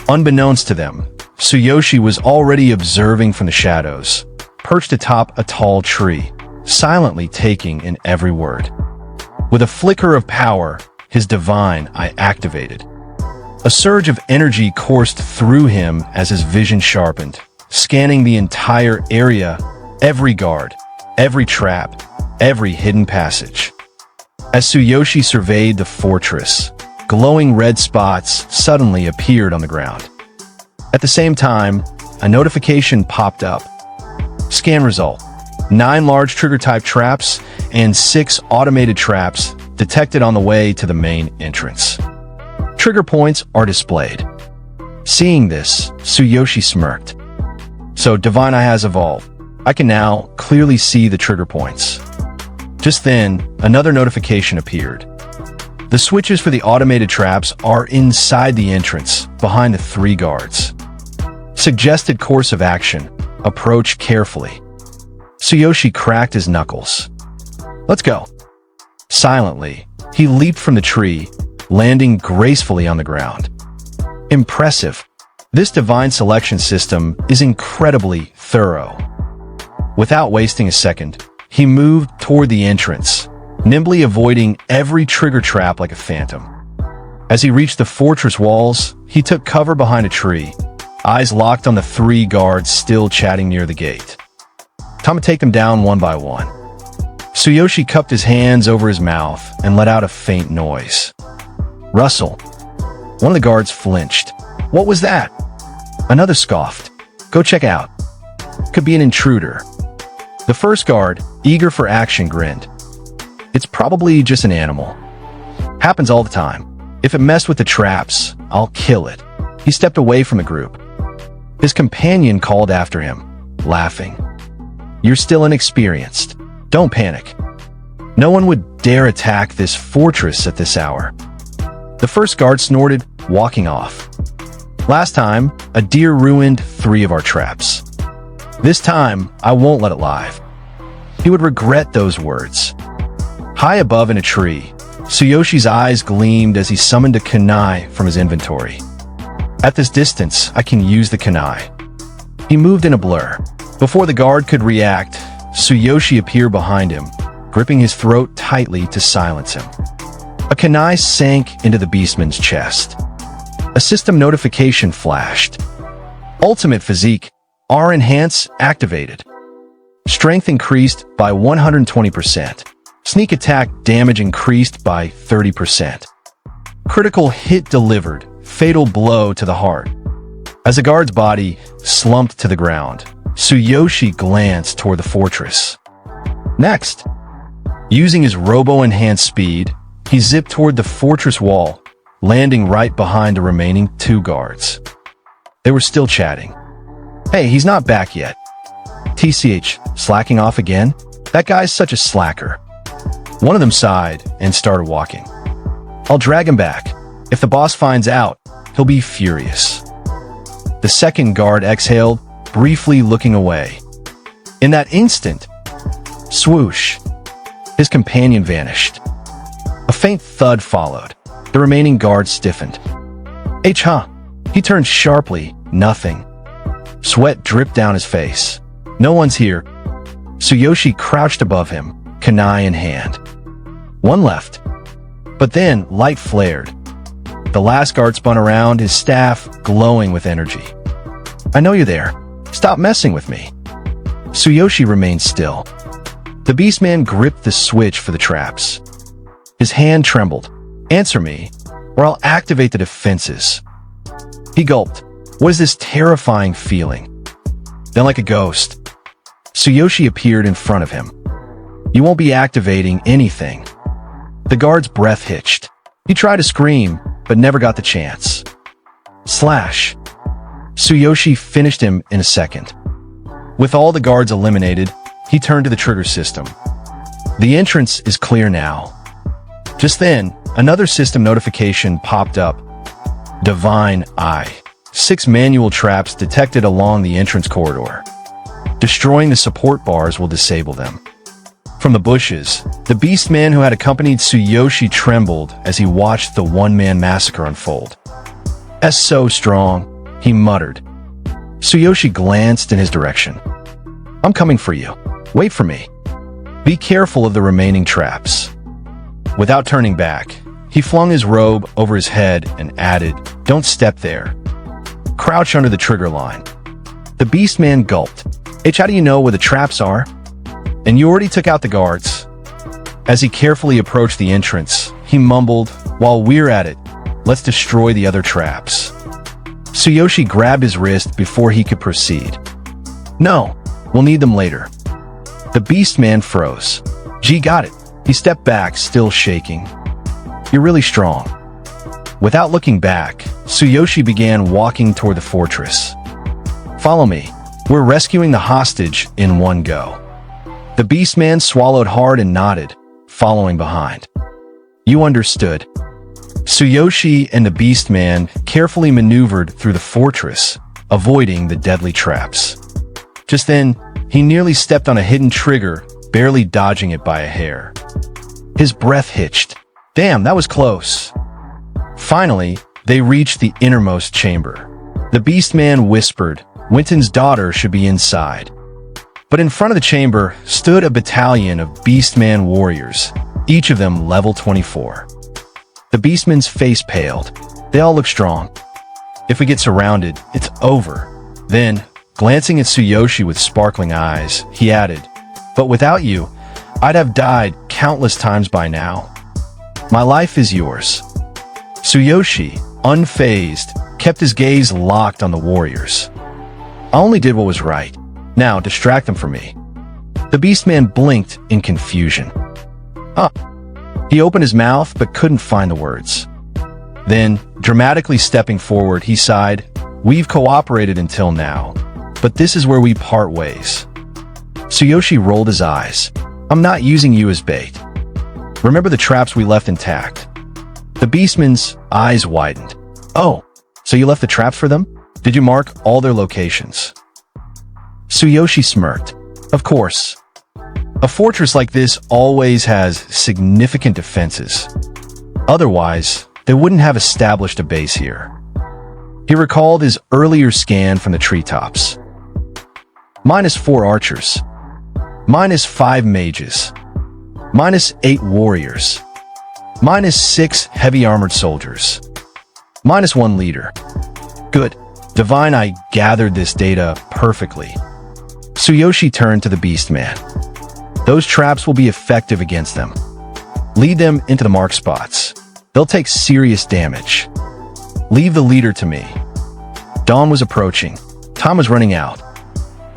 Unbeknownst to them, Tsuyoshi was already observing from the shadows, perched atop a tall tree, silently taking in every word. With a flicker of power, his divine eye activated. A surge of energy coursed through him as his vision sharpened, scanning the entire area, every guard, every trap, every hidden passage. As Tsuyoshi surveyed the fortress, glowing red spots suddenly appeared on the ground. At the same time, a notification popped up. Scan result: 9 large trigger-type traps and 6 automated traps detected on the way to the main entrance. Trigger points are displayed. Seeing this, Tsuyoshi smirked. "So Divine Eye has evolved. I can now clearly see the trigger points." Just then, another notification appeared. The switches for the automated traps are inside the entrance, behind the 3 guards. Suggested course of action. Approach carefully. Tsuyoshi cracked his knuckles. Let's go. Silently, he leaped from the tree, landing gracefully on the ground. Impressive. This divine selection system is incredibly thorough. Without wasting a second, he moved toward the entrance, nimbly avoiding every trigger trap like a phantom. As he reached the fortress walls, he took cover behind a tree, eyes locked on the 3 guards still chatting near the gate. Time to take them down one by one. Tsuyoshi cupped his hands over his mouth and let out a faint noise. Rustle. One of the guards flinched. What was that? Another scoffed. Go check out. Could be an intruder. The first guard, eager for action, grinned. It's probably just an animal. Happens all the time. If it messed with the traps, I'll kill it. He stepped away from the group. His companion called after him, laughing. You're still inexperienced. Don't panic. No one would dare attack this fortress at this hour. The first guard snorted, walking off. Last time, a deer ruined 3 of our traps. This time, I won't let it live. He would regret those words. High above in a tree, Tsuyoshi's eyes gleamed as he summoned a kunai from his inventory. At this distance, I can use the kunai. He moved in a blur. Before the guard could react, Tsuyoshi appeared behind him, gripping his throat tightly to silence him. A kunai sank into the beastman's chest. A system notification flashed. Ultimate Physique, R Enhance activated. Strength increased by 120%. Sneak attack damage increased by 30%. Critical hit delivered, fatal blow to the heart. As the guard's body slumped to the ground, Tsuyoshi glanced toward the fortress. Next, using his robo-enhanced speed, he zipped toward the fortress wall, landing right behind the remaining 2 guards. They were still chatting. Hey, he's not back yet. TCH, slacking off again? That guy's such a slacker. One of them sighed and started walking. I'll drag him back. If the boss finds out, he'll be furious. The second guard exhaled, briefly looking away. In that instant, swoosh, his companion vanished. A faint thud followed. The remaining guard stiffened. Huh? He turned sharply, nothing. Sweat dripped down his face. No one's here. Tsuyoshi crouched above him, kunai in hand. One left. But then, light flared. The last guard spun around, his staff glowing with energy. I know you're there. Stop messing with me. Tsuyoshi remained still. The beastman gripped the switch for the traps. His hand trembled. Answer me, or I'll activate the defenses. He gulped. What is this terrifying feeling? Then like a ghost, Tsuyoshi appeared in front of him. You won't be activating anything. The guard's breath hitched. He tried to scream, but never got the chance. Slash. Tsuyoshi finished him in a second. With all the guards eliminated, he turned to the trigger system. The entrance is clear now. Just then, another system notification popped up. Divine Eye. 6 manual traps detected along the entrance corridor. Destroying the support bars will disable them. From the bushes, the beastman who had accompanied Tsuyoshi trembled as he watched the one-man massacre unfold. "That's so strong," he muttered. Tsuyoshi glanced in his direction. "I'm coming for you. Wait for me. Be careful of the remaining traps." Without turning back, he flung his robe over his head and added, "Don't step there. Crouch under the trigger line." The beastman gulped. How do you know where the traps are? And you already took out the guards. As he carefully approached the entrance, he mumbled, "While we're at it, let's destroy the other traps." Tsuyoshi grabbed his wrist before he could proceed. "No, we'll need them later." The beastman froze. G got it. He stepped back, still shaking. "You're really strong." Without looking back, Tsuyoshi began walking toward the fortress. "Follow me. We're rescuing the hostage in one go." The beastman swallowed hard and nodded, following behind. You understood. Tsuyoshi and the beastman carefully maneuvered through the fortress, avoiding the deadly traps. Just then, he nearly stepped on a hidden trigger, barely dodging it by a hair. His breath hitched. Damn, that was close. Finally, they reached the innermost chamber. The beastman whispered, Winton's daughter should be inside. But in front of the chamber stood a battalion of beastman warriors, each of them level 24. The beastman's face paled. They all look strong. If we get surrounded, it's over. Then, glancing at Tsuyoshi with sparkling eyes, he added, But without you, I'd have died countless times by now. My life is yours. Tsuyoshi, unfazed, kept his gaze locked on the warriors. I only did what was right. Now, distract them from me. The beastman blinked in confusion. He opened his mouth but couldn't find the words. Then, dramatically stepping forward, he sighed, We've cooperated until now, but this is where we part ways. Tsuyoshi rolled his eyes. I'm not using you as bait. Remember the traps we left intact? The beastman's eyes widened. Oh, so you left the traps for them? Did you mark all their locations? Tsuyoshi smirked. Of course. A fortress like this always has significant defenses. Otherwise, they wouldn't have established a base here. He recalled his earlier scan from the treetops. -4 archers. -5 mages. -8 warriors. -6 heavy armored soldiers. -1 leader. Good. Divine, I gathered this data perfectly. Tsuyoshi turned to the beastman. Those traps will be effective against them. Lead them into the mark spots. They'll take serious damage. Leave the leader to me. Dawn was approaching. Time was running out.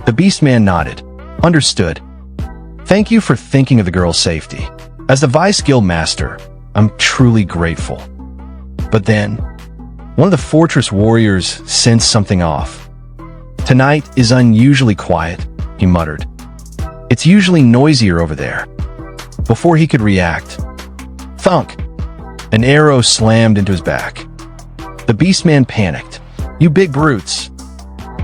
The beastman nodded. Understood. Thank you for thinking of the girl's safety. As the Vice Guild Master, I'm truly grateful. But then, one of the fortress warriors sensed something off. Tonight is unusually quiet, he muttered. It's usually noisier over there. Before he could react, thunk! An arrow slammed into his back. The beastman panicked. You big brutes.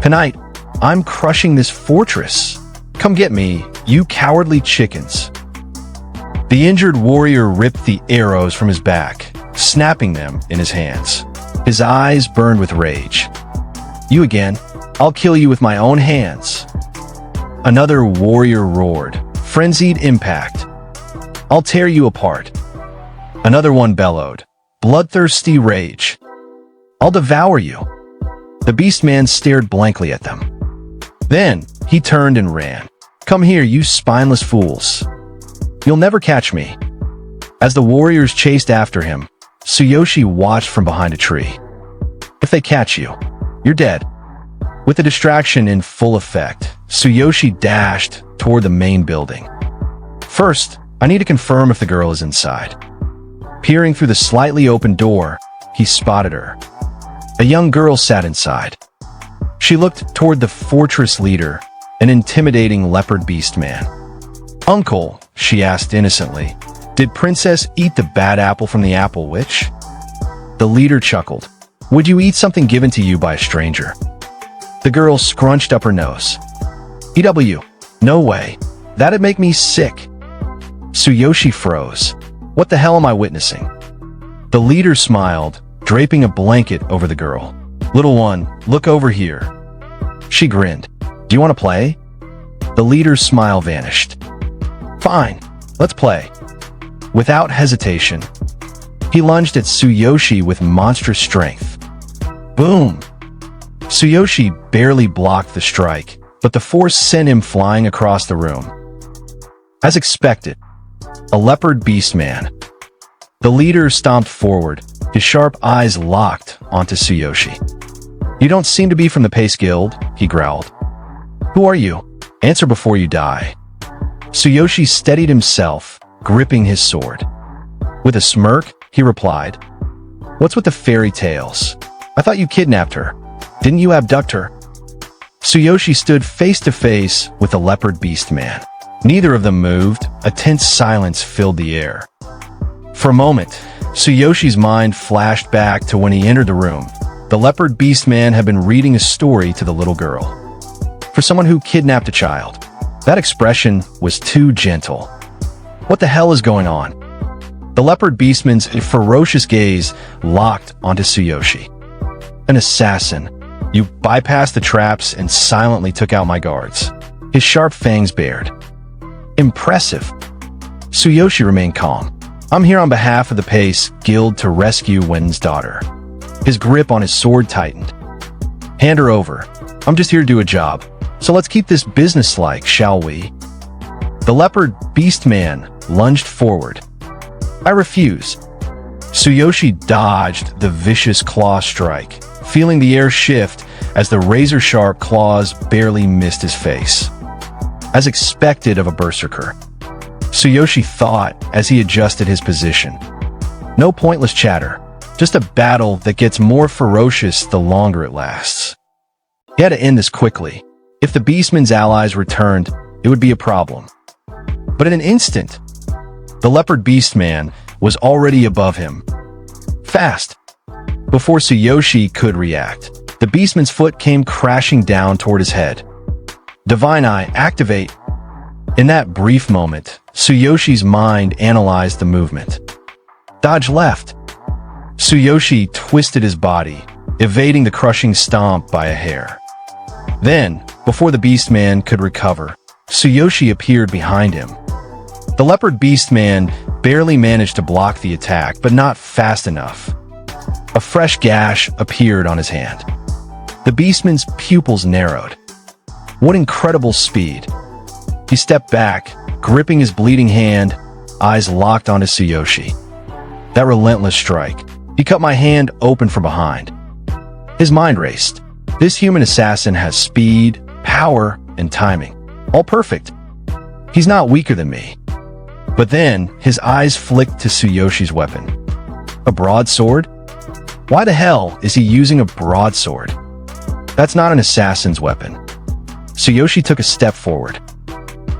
Tonight, I'm crushing this fortress. Come get me, you cowardly chickens. The injured warrior ripped the arrows from his back, snapping them in his hands. His eyes burned with rage. You again? I'll kill you with my own hands. Another warrior roared. Frenzied impact. I'll tear you apart. Another one bellowed. Bloodthirsty rage. I'll devour you. The beastman stared blankly at them. Then, he turned and ran. Come here, you spineless fools. You'll never catch me. As the warriors chased after him, Tsuyoshi watched from behind a tree. If they catch you, you're dead. With the distraction in full effect, Tsuyoshi dashed toward the main building. First, I need to confirm if the girl is inside. Peering through the slightly open door, he spotted her. A young girl sat inside. She looked toward the fortress leader, an intimidating leopard beast man. Uncle, she asked innocently, did Princess eat the bad apple from the apple witch? The leader chuckled. Would you eat something given to you by a stranger? The girl scrunched up her nose. EW, no way. That'd make me sick. Tsuyoshi froze. What the hell am I witnessing? The leader smiled, draping a blanket over the girl. Little one, look over here. She grinned. Do you want to play? The leader's smile vanished. Fine, let's play. Without hesitation, he lunged at Tsuyoshi with monstrous strength. Boom! Tsuyoshi barely blocked the strike, but the force sent him flying across the room. As expected, a leopard beast man. The leader stomped forward, his sharp eyes locked onto Tsuyoshi. You don't seem to be from the Pace Guild, he growled. Who are you? Answer before you die. Tsuyoshi steadied himself, gripping his sword. With a smirk, he replied, What's with the fairy tales? I thought you kidnapped her. Didn't you abduct her? Tsuyoshi stood face to face with the leopard beast man. Neither of them moved. A tense silence filled the air. For a moment, Tsuyoshi's mind flashed back to when he entered the room. The leopard beastman had been reading a story to the little girl. For someone who kidnapped a child, that expression was too gentle. What the hell is going on? The leopard beastman's ferocious gaze locked onto Tsuyoshi. An assassin. You bypassed the traps and silently took out my guards. His sharp fangs bared. Impressive. Tsuyoshi remained calm. I'm here on behalf of the Pace Guild to rescue Wen's daughter. His grip on his sword tightened. Hand her over. I'm just here to do a job. So let's keep this businesslike, shall we? The leopard beastman lunged forward. I refuse. Tsuyoshi dodged the vicious claw strike, feeling the air shift as the razor-sharp claws barely missed his face. As expected of a berserker, Tsuyoshi thought as he adjusted his position. No pointless chatter, just a battle that gets more ferocious the longer it lasts. He had to end this quickly. If the beastman's allies returned, it would be a problem. But in an instant, the leopard beastman was already above him. Fast. Before Tsuyoshi could react, the beastman's foot came crashing down toward his head. Divine Eye, activate. In that brief moment, Tsuyoshi's mind analyzed the movement. Dodge left. Tsuyoshi twisted his body, evading the crushing stomp by a hair. Then, before the beastman could recover, Tsuyoshi appeared behind him. The leopard beastman barely managed to block the attack, but not fast enough. A fresh gash appeared on his hand. The beastman's pupils narrowed. What incredible speed! He stepped back, gripping his bleeding hand, eyes locked onto Tsuyoshi. That relentless strike. He cut my hand open from behind. His mind raced. This human assassin has speed, power, and timing. All perfect. He's not weaker than me. But then, his eyes flicked to Tsuyoshi's weapon. A broadsword? Why the hell is he using a broadsword? That's not an assassin's weapon. Tsuyoshi took a step forward.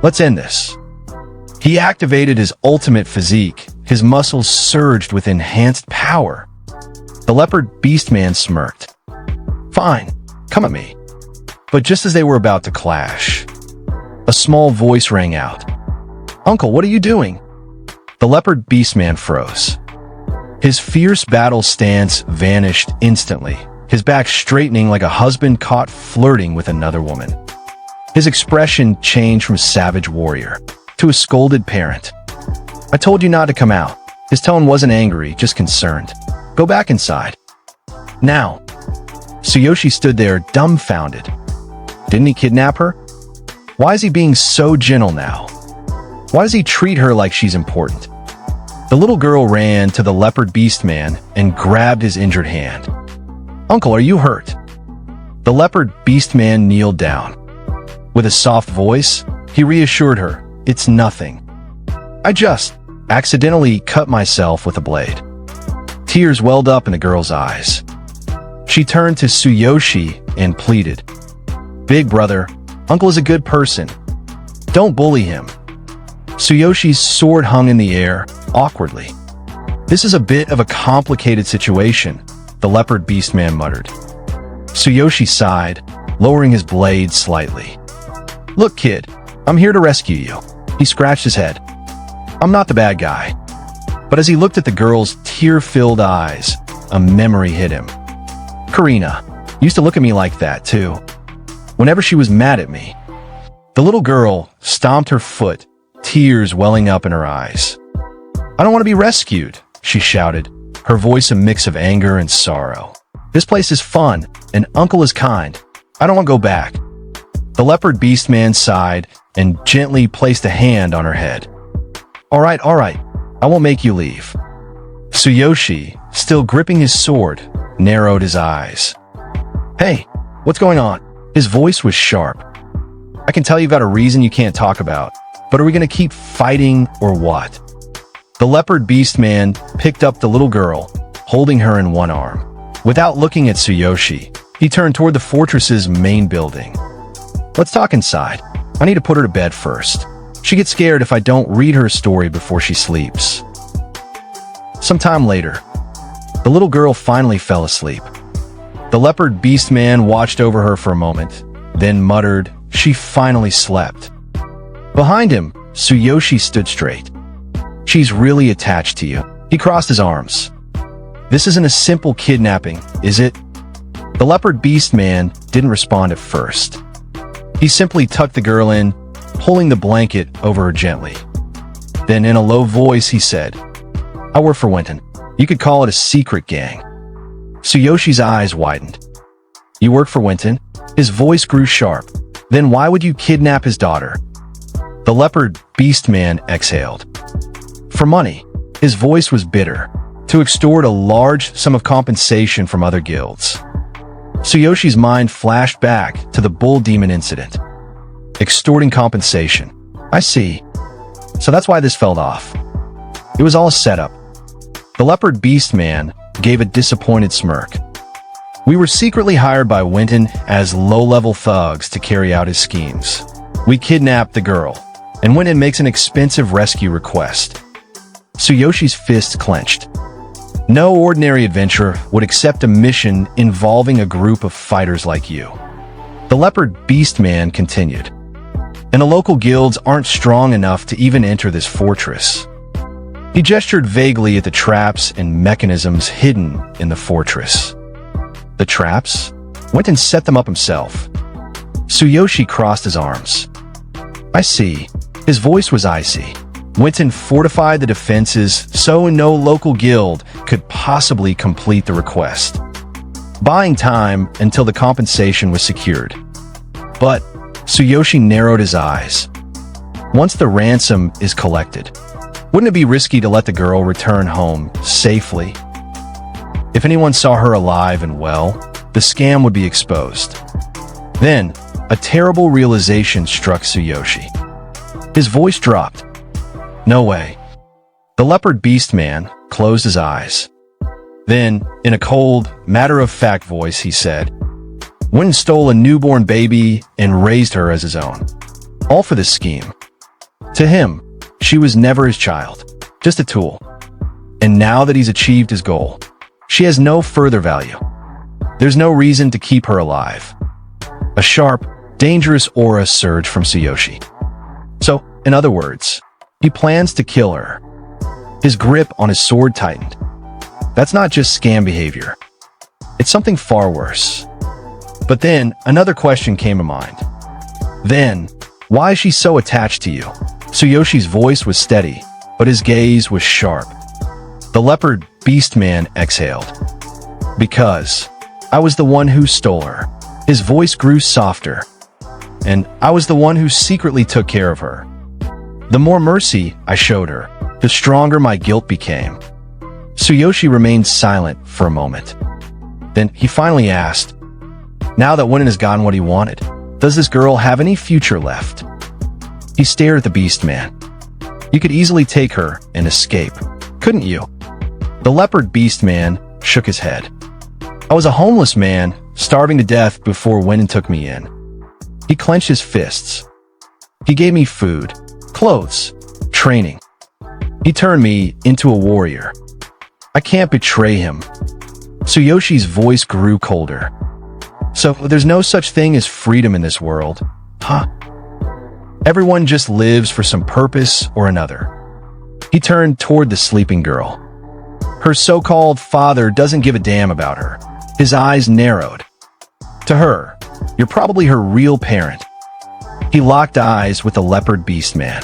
Let's end this. He activated his ultimate physique. His muscles surged with enhanced power. The leopard beastman smirked. Fine, come at me. But just as they were about to clash, a small voice rang out. Uncle, what are you doing? The leopard beastman froze. His fierce battle stance vanished instantly, his back straightening like a husband caught flirting with another woman. His expression changed from savage warrior to a scolded parent. I told you not to come out. His tone wasn't angry, just concerned. Go back inside. Now. Tsuyoshi stood there dumbfounded. Didn't he kidnap her? Why is he being so gentle now? Why does he treat her like she's important? The little girl ran to the leopard beastman and grabbed his injured hand. Uncle, are you hurt? The leopard beastman kneeled down. With a soft voice, he reassured her, it's nothing. I just accidentally cut myself with a blade. Tears welled up in the girl's eyes. She turned to Tsuyoshi and pleaded. Big brother, Uncle is a good person. Don't bully him. Tsuyoshi's sword hung in the air, awkwardly. This is a bit of a complicated situation, the leopard beastman muttered. Tsuyoshi sighed, lowering his blade slightly. Look, kid, I'm here to rescue you. He scratched his head. I'm not the bad guy. But as he looked at the girl's tear-filled eyes, a memory hit him. Karina used to look at me like that, too. Whenever she was mad at me. The little girl stomped her foot, tears welling up in her eyes. I don't want to be rescued, she shouted, her voice a mix of anger and sorrow. This place is fun, and Uncle is kind. I don't want to go back. The leopard beastman sighed and gently placed a hand on her head. All right, I won't make you leave. Tsuyoshi, still gripping his sword, narrowed his eyes. Hey, what's going on? His voice was sharp. I can tell you've got a reason you can't talk about, but are we going to keep fighting or what? The leopard beastman picked up the little girl, holding her in one arm. Without looking at Tsuyoshi, he turned toward the fortress's main building. Let's talk inside. I need to put her to bed first. She gets scared if I don't read her a story before she sleeps. Sometime later, the little girl finally fell asleep. The leopard beastman watched over her for a moment, then muttered, "She finally slept." Behind him, Tsuyoshi stood straight. "She's really attached to you." He crossed his arms. "This isn't a simple kidnapping, is it?" The leopard beastman didn't respond at first. He simply tucked the girl in, pulling the blanket over her gently. Then in a low voice he said, "I work for Wielding. You could call it a secret gang." Tsuyoshi's eyes widened. "You work for Wielding?" His voice grew sharp. "Then why would you kidnap his daughter?" The leopard beastman exhaled. "For money." His voice was bitter. "To extort a large sum of compensation from other guilds." Tsuyoshi's mind flashed back to the bull demon incident. Extorting compensation. I see. So that's why this fell off. It was all a setup. The leopard beastman gave a disappointed smirk. "We were secretly hired by Wielding as low-level thugs to carry out his schemes. We kidnapped the girl, and Wielding makes an expensive rescue request." Tsuyoshi's fists clenched. No ordinary adventurer would accept a mission involving a group of fighters like you. The leopard beastman continued. "And the local guilds aren't strong enough to even enter this fortress." He gestured vaguely at the traps and mechanisms hidden in the fortress. "The traps?" Wielding set them up himself. Tsuyoshi crossed his arms. "I see." His voice was icy. Wielding fortified the defenses so no local guild could possibly complete the request, buying time until the compensation was secured. But Tsuyoshi narrowed his eyes. "Once the ransom is collected, wouldn't it be risky to let the girl return home safely? If anyone saw her alive and well, the scam would be exposed." Then, a terrible realization struck Tsuyoshi. His voice dropped. "No way." The leopard beastman closed his eyes. Then, in a cold, matter-of-fact voice, he said, "Wielding stole a newborn baby and raised her as his own. All for this scheme. To him, she was never his child, just a tool. And now that he's achieved his goal, she has no further value. There's no reason to keep her alive." A sharp, dangerous aura surged from Tsuyoshi. "So, in other words, he plans to kill her." His grip on his sword tightened. "That's not just scam behavior. It's something far worse." But then, another question came to mind. "Then, why is she so attached to you?" Tsuyoshi's voice was steady, but his gaze was sharp. The leopard beastman exhaled. "Because I was the one who stole her." His voice grew softer. "And I was the one who secretly took care of her. The more mercy I showed her, the stronger my guilt became." Tsuyoshi remained silent for a moment. Then he finally asked, "Now that Wielding has gotten what he wanted, does this girl have any future left?" He stared at the beastman. "You could easily take her and escape, couldn't you?" The leopard beastman shook his head. "I was a homeless man, starving to death before Wielding took me in." He clenched his fists. "He gave me food, clothes, training. He turned me into a warrior. I can't betray him." Tsuyoshi's voice grew colder. "So there's no such thing as freedom in this world, huh? Everyone just lives for some purpose or another." He turned toward the sleeping girl. "Her so-called father doesn't give a damn about her." His eyes narrowed. "To her, you're probably her real parent." He locked eyes with the leopard beastman.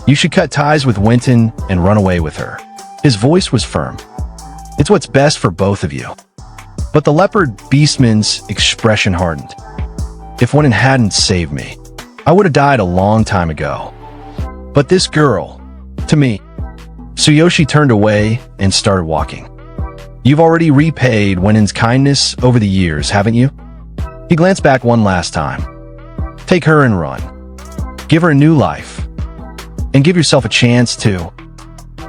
"You should cut ties with Wielding and run away with her." His voice was firm. "It's what's best for both of you." But the leopard beastman's expression hardened. "If Wielding hadn't saved me, I would have died a long time ago. But this girl, to me..." Tsuyoshi turned away and started walking. "You've already repaid Wielding's kindness over the years, haven't you?" He glanced back one last time. "Take her and run. Give her a new life. And give yourself a chance too."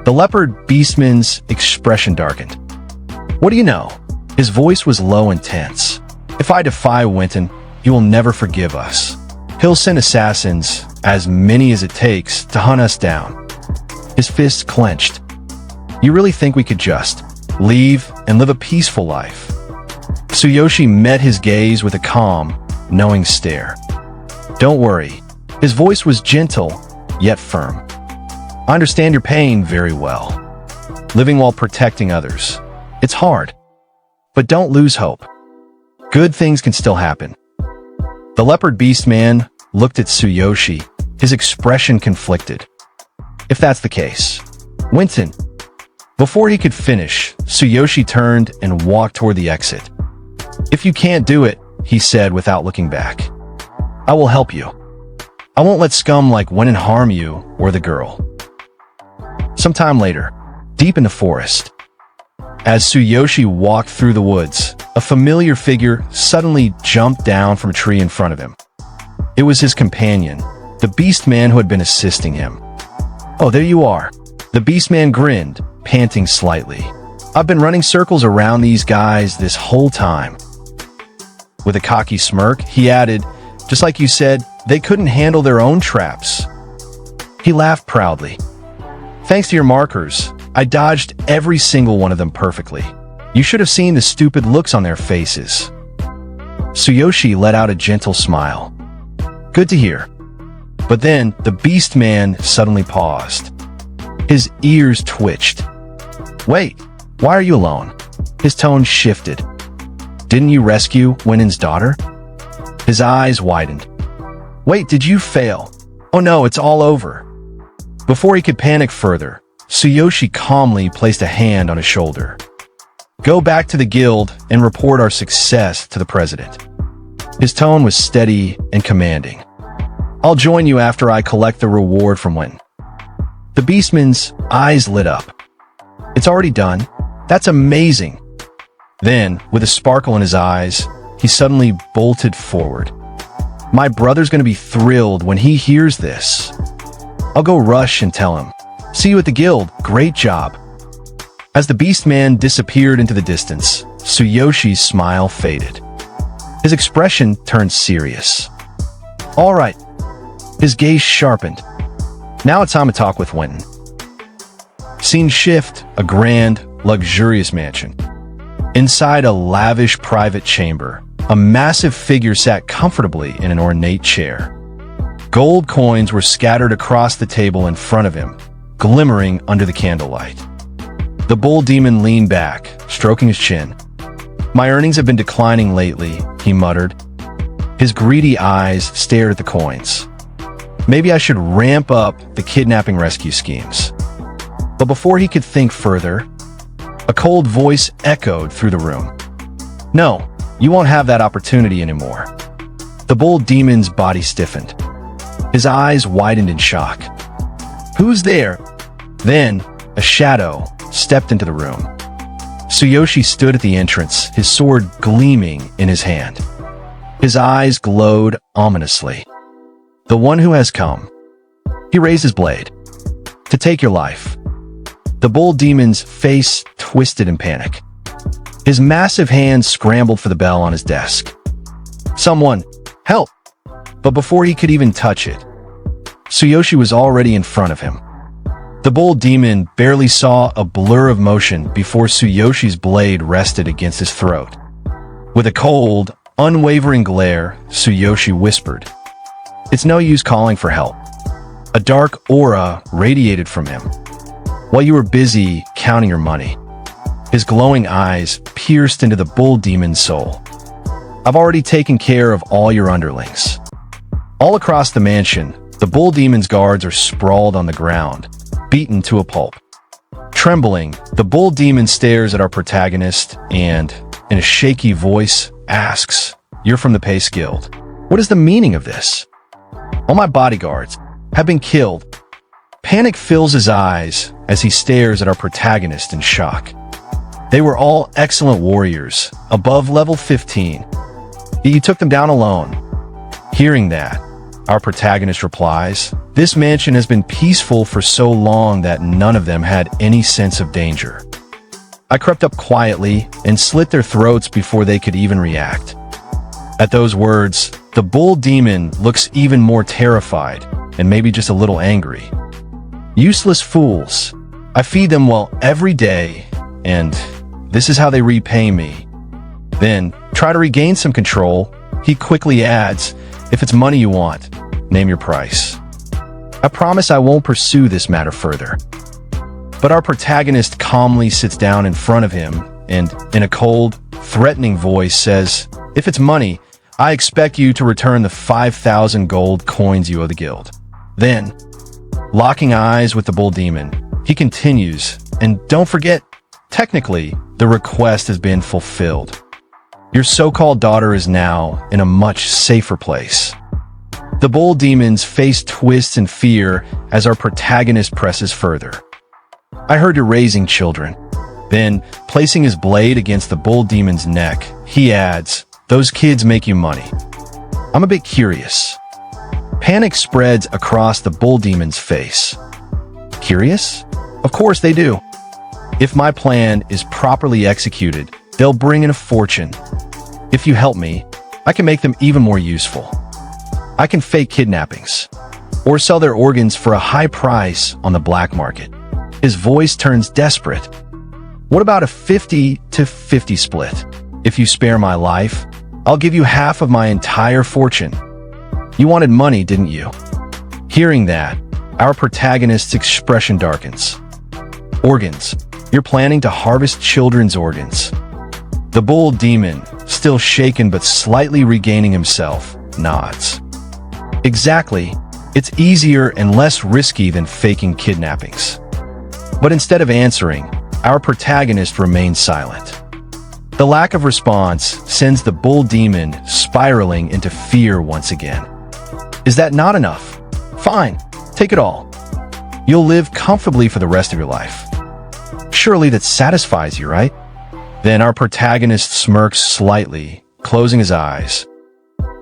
The leopard beastman's expression darkened. "What do you know?" His voice was low and tense. "If I defy Wielding, he will never forgive us. He'll send assassins, as many as it takes, to hunt us down." His fists clenched. You really think we could just leave and live a peaceful life? Tsuyoshi met his gaze with a calm, knowing stare. Don't worry. His voice was gentle, yet firm. I understand your pain very well. Living while protecting others. It's hard. But don't lose hope. Good things can still happen. The leopard beastman looked at Tsuyoshi, his expression conflicted. If that's the case, Winton. Before he could finish, Tsuyoshi turned and walked toward the exit. If you can't do it, he said without looking back, I will help you. I won't let scum like Winton harm you or the girl. Sometime later, deep in the forest, as Tsuyoshi walked through the woods, a familiar figure suddenly jumped down from a tree in front of him. It was his companion, the beastman who had been assisting him. Oh, there you are. The beastman grinned, panting slightly. I've been running circles around these guys this whole time. With a cocky smirk, he added, just like you said, they couldn't handle their own traps. He laughed proudly. Thanks to your markers, I dodged every single one of them perfectly. You should have seen the stupid looks on their faces. Tsuyoshi let out a gentle smile. Good to hear. But then, the beastman suddenly paused. His ears twitched. Wait, why are you alone? His tone shifted. Didn't you rescue Winton's daughter? His eyes widened. Wait, did you fail? Oh no, it's all over. Before he could panic further, Tsuyoshi calmly placed a hand on his shoulder. Go back to the guild and report our success to the president. His tone was steady and commanding. I'll join you after I collect the reward from Winton. The beastman's eyes lit up. It's already done. That's amazing. Then, with a sparkle in his eyes, he suddenly bolted forward. My brother's going to be thrilled when he hears this. I'll go rush and tell him. See you at the guild. Great job. As the beastman disappeared into the distance, Tsuyoshi's smile faded. His expression turned serious. All right. His gaze sharpened. Now it's time to talk with Winton. Scene shift, a grand, luxurious mansion. Inside a lavish private chamber, a massive figure sat comfortably in an ornate chair. Gold coins were scattered across the table in front of him, glimmering under the candlelight. The bull demon leaned back, stroking his chin. My earnings have been declining lately, he muttered. His greedy eyes stared at the coins. Maybe I should ramp up the kidnapping rescue schemes. But before he could think further, a cold voice echoed through the room. No, you won't have that opportunity anymore. The bull demon's body stiffened. His eyes widened in shock. Who's there? Then, a shadow stepped into the room. Tsuyoshi stood at the entrance, his sword gleaming in his hand. His eyes glowed ominously. The one who has come. He raised his blade. To take your life. The bull demon's face twisted in panic. His massive hands scrambled for the bell on his desk. Someone, help! But before he could even touch it, Tsuyoshi was already in front of him. The bull demon barely saw a blur of motion before Tsuyoshi's blade rested against his throat. With a cold, unwavering glare, Tsuyoshi whispered, It's no use calling for help. A dark aura radiated from him. While you were busy counting your money, his glowing eyes pierced into the bull demon's soul. I've already taken care of all your underlings. All across the mansion, the bull demon's guards are sprawled on the ground, beaten to a pulp. Trembling, the bull demon stares at our protagonist and, in a shaky voice, asks, You're from the Pace Guild. What is the meaning of this? All my bodyguards have been killed. Panic fills his eyes as he stares at our protagonist in shock. They were all excellent warriors, above level 15. Yet you took them down alone. Hearing that, our protagonist replies, This mansion has been peaceful for so long that none of them had any sense of danger. I crept up quietly and slit their throats before they could even react. At those words, the bull demon looks even more terrified and maybe just a little angry. Useless fools. I feed them well every day, and this is how they repay me. Then, try to regain some control. He quickly adds, if it's money you want, name your price. I promise I won't pursue this matter further. But our protagonist calmly sits down in front of him and, in a cold, threatening voice, says, if it's money, I expect you to return the 5,000 gold coins you owe the guild. Then, locking eyes with the bull demon, he continues, and don't forget, technically, the request has been fulfilled. Your so-called daughter is now in a much safer place. The bull demon's face twists in fear as our protagonist presses further. I heard you're raising children. Then, placing his blade against the bull demon's neck, he adds, those kids make you money. I'm a bit curious. Panic spreads across the bull demon's face. Curious? Of course they do. If my plan is properly executed, they'll bring in a fortune. If you help me, I can make them even more useful. I can fake kidnappings, or sell their organs for a high price on the black market. His voice turns desperate. What about a 50-50 split? If you spare my life, I'll give you half of my entire fortune. You wanted money, didn't you? Hearing that, our protagonist's expression darkens. Organs. You're planning to harvest children's organs. The bull demon, still shaken but slightly regaining himself, nods. Exactly. It's easier and less risky than faking kidnappings. But instead of answering, our protagonist remains silent. The lack of response sends the bull demon spiraling into fear once again. Is that not enough? Fine, take it all. You'll live comfortably for the rest of your life. Surely that satisfies you, right? Then our protagonist smirks slightly, closing his eyes.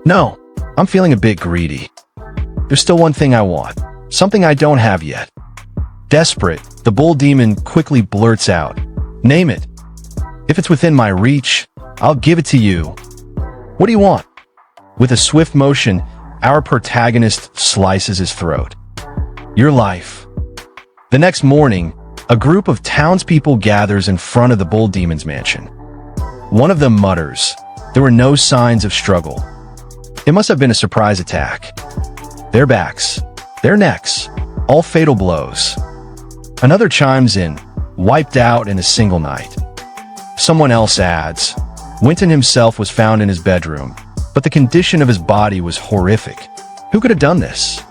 No, I'm feeling a bit greedy. There's still one thing I want, something I don't have yet. Desperate, the bull demon quickly blurts out, name it. If it's within my reach, I'll give it to you. What do you want? With a swift motion, our protagonist slices his throat. Your life. The next morning, a group of townspeople gathers in front of the bull demon's mansion. One of them mutters, there were no signs of struggle. It must have been a surprise attack. Their backs, their necks, all fatal blows. Another chimes in, wiped out in a single night. Someone else adds, Winton himself was found in his bedroom, but the condition of his body was horrific. Who could have done this?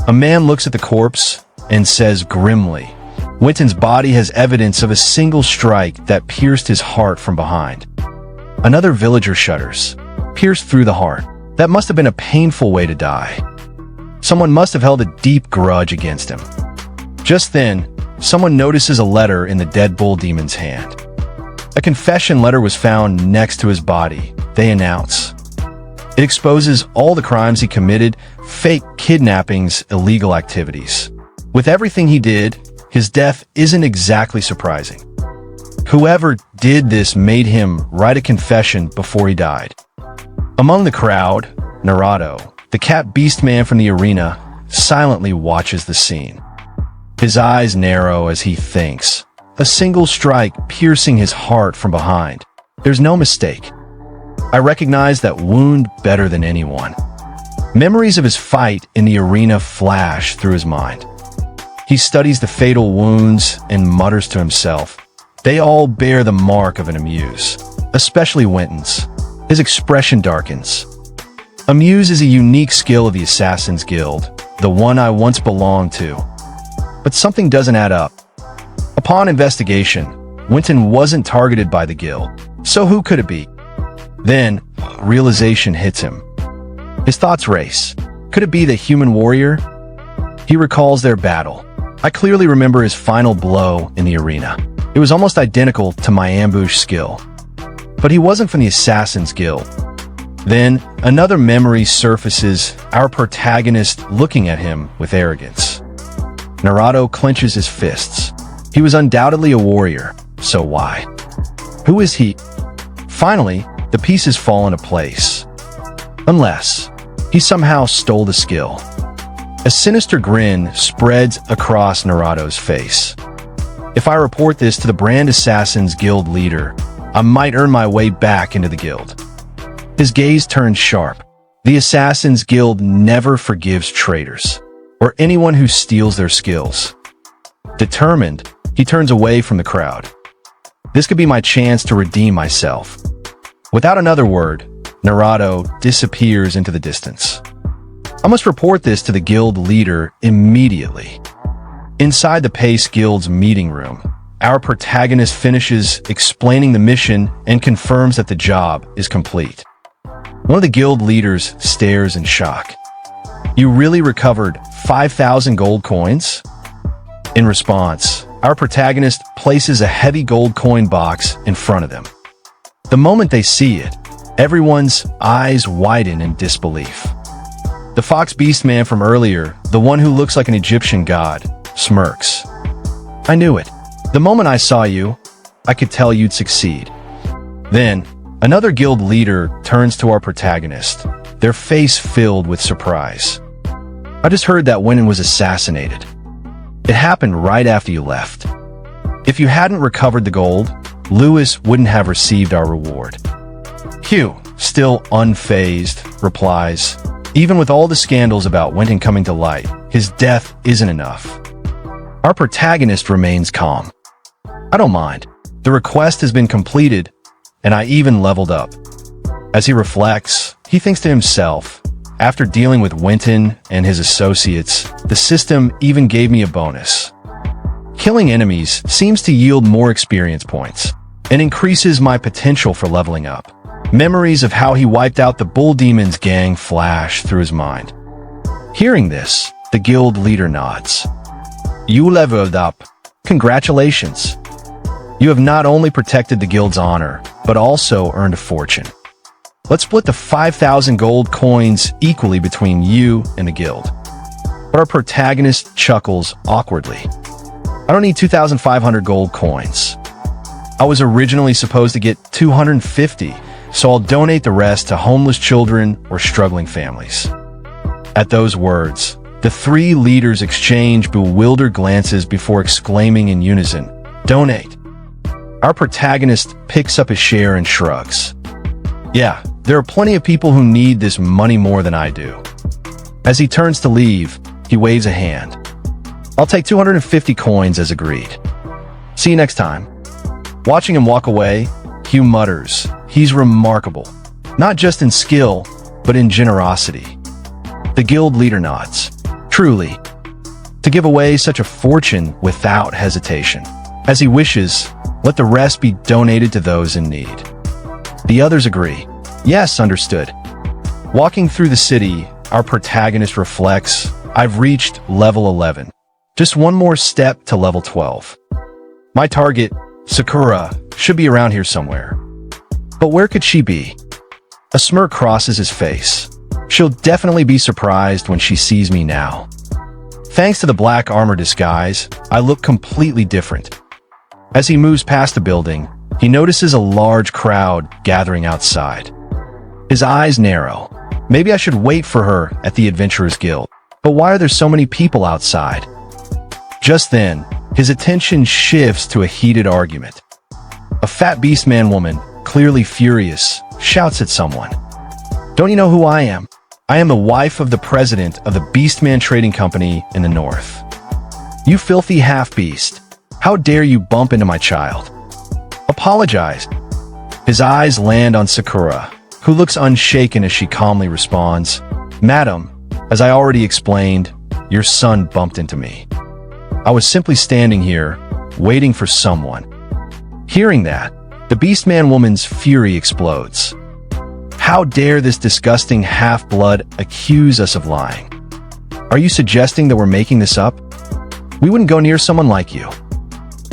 A man looks at the corpse and says grimly, Winton's body has evidence of a single strike that pierced his heart from behind. Another villager shudders, pierced through the heart. That must have been a painful way to die. Someone must have held a deep grudge against him. Just then, someone notices a letter in the dead bull demon's hand. A confession letter was found next to his body, they announce. It exposes all the crimes he committed, fake kidnappings, illegal activities. With everything he did, his death isn't exactly surprising. Whoever did this made him write a confession before he died. Among the crowd, Naruto, the cat beastman from the arena, silently watches the scene. His eyes narrow as he thinks, a single strike piercing his heart from behind. There's no mistake. I recognize that wound better than anyone. Memories of his fight in the arena flash through his mind. He studies the fatal wounds and mutters to himself. They all bear the mark of an amuse, especially Winton's. His expression darkens. Amuse is a unique skill of the Assassin's Guild, the one I once belonged to. But something doesn't add up. Upon investigation, Winton wasn't targeted by the guild, so who could it be? Then, realization hits him. His thoughts race. Could it be the human warrior? He recalls their battle. I clearly remember his final blow in the arena. It was almost identical to my ambush skill. But he wasn't from the Assassin's Guild. Then, another memory surfaces, our protagonist looking at him with arrogance. Naruto clenches his fists. He was undoubtedly a warrior, so why? Who is he? Finally, the pieces fall into place. Unless he somehow stole the skill. A sinister grin spreads across Naruto's face. If I report this to the Brand Assassins Guild leader, I might earn my way back into the guild. His gaze turned sharp. The Assassins Guild never forgives traitors, or anyone who steals their skills. Determined, he turns away from the crowd. This could be my chance to redeem myself. Without another word, Naruto disappears into the distance. I must report this to the guild leader immediately. Inside the Pace Guild's meeting room, our protagonist finishes explaining the mission and confirms that the job is complete. One of the guild leaders stares in shock. You really recovered 5,000 gold coins? In response, our protagonist places a heavy gold coin box in front of them. The moment they see it, everyone's eyes widen in disbelief. The fox beastman from earlier, the one who looks like an Egyptian god, smirks. I knew it. The moment I saw you, I could tell you'd succeed. Then, another guild leader turns to our protagonist, their face filled with surprise. I just heard that Winnan was assassinated. It happened right after you left. If you hadn't recovered the gold, Lewis wouldn't have received our reward. Hugh, still unfazed, replies, even with all the scandals about Winnan coming to light, his death isn't enough. Our protagonist remains calm. I don't mind. The request has been completed, and I even leveled up. As he reflects, he thinks to himself, after dealing with Winton and his associates, the system even gave me a bonus. Killing enemies seems to yield more experience points and increases my potential for leveling up. Memories of how he wiped out the Bull Demon's gang flash through his mind. Hearing this, the guild leader nods. You leveled up. Congratulations. You have not only protected the guild's honor, but also earned a fortune. Let's split the 5,000 gold coins equally between you and the guild. But our protagonist chuckles awkwardly. I don't need 2,500 gold coins. I was originally supposed to get 250, so I'll donate the rest to homeless children or struggling families. At those words, the three leaders exchange bewildered glances before exclaiming in unison, "Donate." Our protagonist picks up his share and shrugs. Yeah, there are plenty of people who need this money more than I do. As he turns to leave, he waves a hand. I'll take 250 coins as agreed. See you next time. Watching him walk away, Hugh mutters, he's remarkable, not just in skill, but in generosity. The guild leader nods. Truly, to give away such a fortune without hesitation. As he wishes, let the rest be donated to those in need. The others agree. Yes, understood. Walking through the city, our protagonist reflects, I've reached level 11. Just one more step to level 12. My target, Sakura, should be around here somewhere. But where could she be? A smirk crosses his face. She'll definitely be surprised when she sees me now. Thanks to the black armor disguise, I look completely different. As he moves past the building, he notices a large crowd gathering outside. His eyes narrow. Maybe I should wait for her at the Adventurers Guild. But why are there so many people outside? Just then, his attention shifts to a heated argument. A fat beastman woman, clearly furious, shouts at someone. Don't you know who I am? I am the wife of the president of the Beastman Trading Company in the north. You filthy half-beast. How dare you bump into my child? Apologize. His eyes land on Sakura, who looks unshaken as she calmly responds, Madam, as I already explained, your son bumped into me. I was simply standing here, waiting for someone. Hearing that, the Beastman woman's fury explodes. How dare this disgusting half-blood accuse us of lying? Are you suggesting that we're making this up? We wouldn't go near someone like you.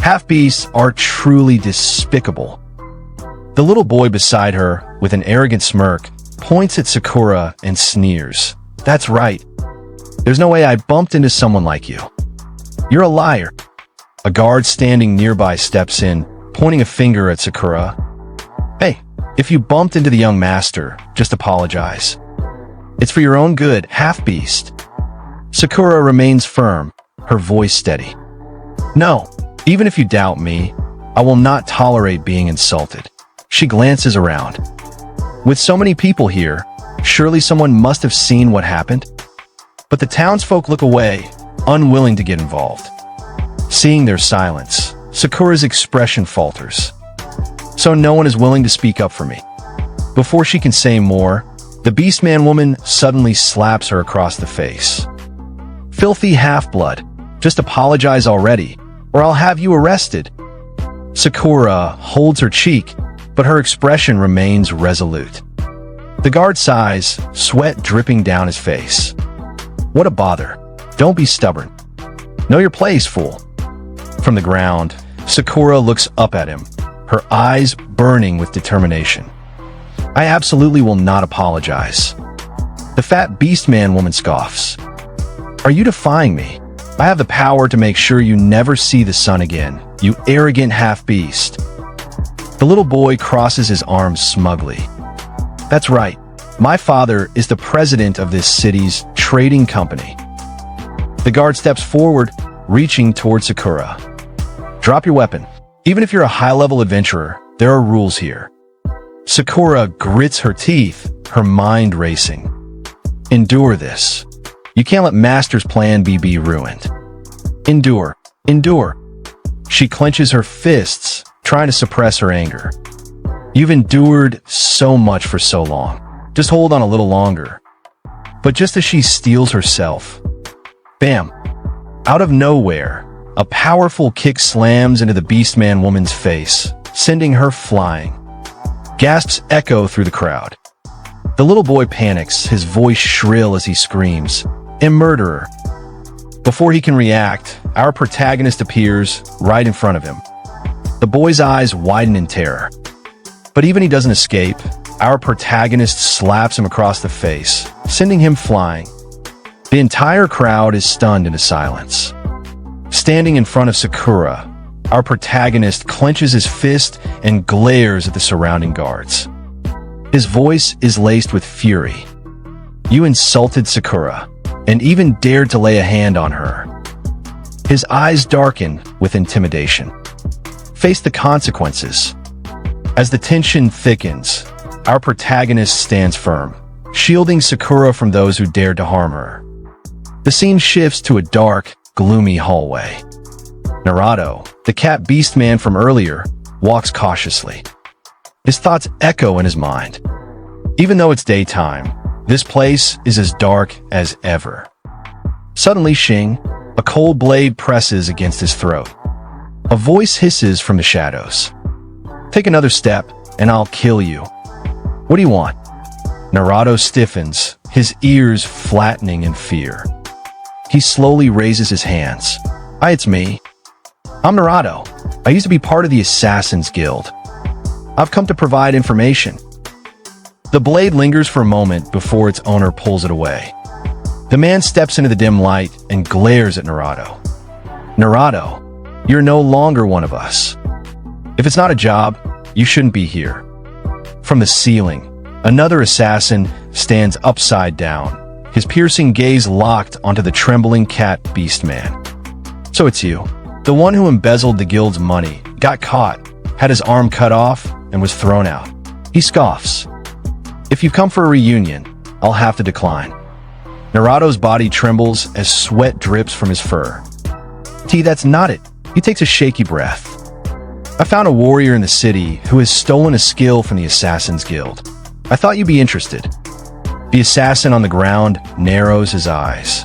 Half-beasts are truly despicable. The little boy beside her, with an arrogant smirk, points at Sakura and sneers. That's right. There's no way I bumped into someone like you. You're a liar. A guard standing nearby steps in, pointing a finger at Sakura. Hey, if you bumped into the young master, just apologize. It's for your own good, half-beast. Sakura remains firm, her voice steady. No, Even if you doubt me, I will not tolerate being insulted. She glances around. With so many people here, surely someone must have seen what happened? But the townsfolk look away, unwilling to get involved. Seeing their silence, Sakura's expression falters. So no one is willing to speak up for me. Before she can say more, the beastman woman suddenly slaps her across the face. Filthy half-blood, just apologize already, or I'll have you arrested. Sakura holds her cheek, but her expression remains resolute. The guard sighs, sweat dripping down his face. What a bother. Don't be stubborn. Know your place, fool. From the ground, Sakura looks up at him, her eyes burning with determination. I absolutely will not apologize. The fat beastman woman scoffs. Are you defying me? I have the power to make sure you never see the sun again, you arrogant half-beast. The little boy crosses his arms smugly. That's right. My father is the president of this city's trading company. The guard steps forward, reaching toward Sakura. Drop your weapon. Even if you're a high-level adventurer, there are rules here. Sakura grits her teeth, her mind racing. Endure this. You can't let Master's plan be ruined. Endure. Endure. She clenches her fists, trying to suppress her anger. You've endured so much for so long. Just hold on a little longer. But just as she steels herself, bam! Out of nowhere, a powerful kick slams into the beastman woman's face, sending her flying. Gasps echo through the crowd. The little boy panics, his voice shrill as he screams, "A murderer!" Before he can react, our protagonist appears right in front of him. The boy's eyes widen in terror. But even he doesn't escape, our protagonist slaps him across the face, sending him flying. The entire crowd is stunned into silence. Standing in front of Sakura, our protagonist clenches his fist and glares at the surrounding guards. His voice is laced with fury. You insulted Sakura, and even dared to lay a hand on her. His eyes darken with intimidation. Face the consequences. As the tension thickens, our protagonist stands firm, shielding Sakura from those who dared to harm her. The scene shifts to a dark, gloomy hallway. Naruto, the cat beastman from earlier, walks cautiously. His thoughts echo in his mind. Even though it's daytime, this place is as dark as ever. Suddenly, Shing, a cold blade presses against his throat. A voice hisses from the shadows. Take another step, and I'll kill you. What do you want? Naruto stiffens, his ears flattening in fear. He slowly raises his hands. Hi, it's me. I'm Naruto. I used to be part of the Assassin's Guild. I've come to provide information. The blade lingers for a moment before its owner pulls it away. The man steps into the dim light and glares at Naruto. Naruto, you're no longer one of us. If it's not a job, you shouldn't be here. From the ceiling, another assassin stands upside down, his piercing gaze locked onto the trembling cat beastman. So it's you, the one who embezzled the guild's money, got caught, had his arm cut off, and was thrown out. He scoffs. If you come for a reunion, I'll have to decline. Naruto's body trembles as sweat drips from his fur. That's not it. He takes a shaky breath. I found a warrior in the city who has stolen a skill from the Assassin's Guild. I thought you'd be interested. The assassin on the ground narrows his eyes.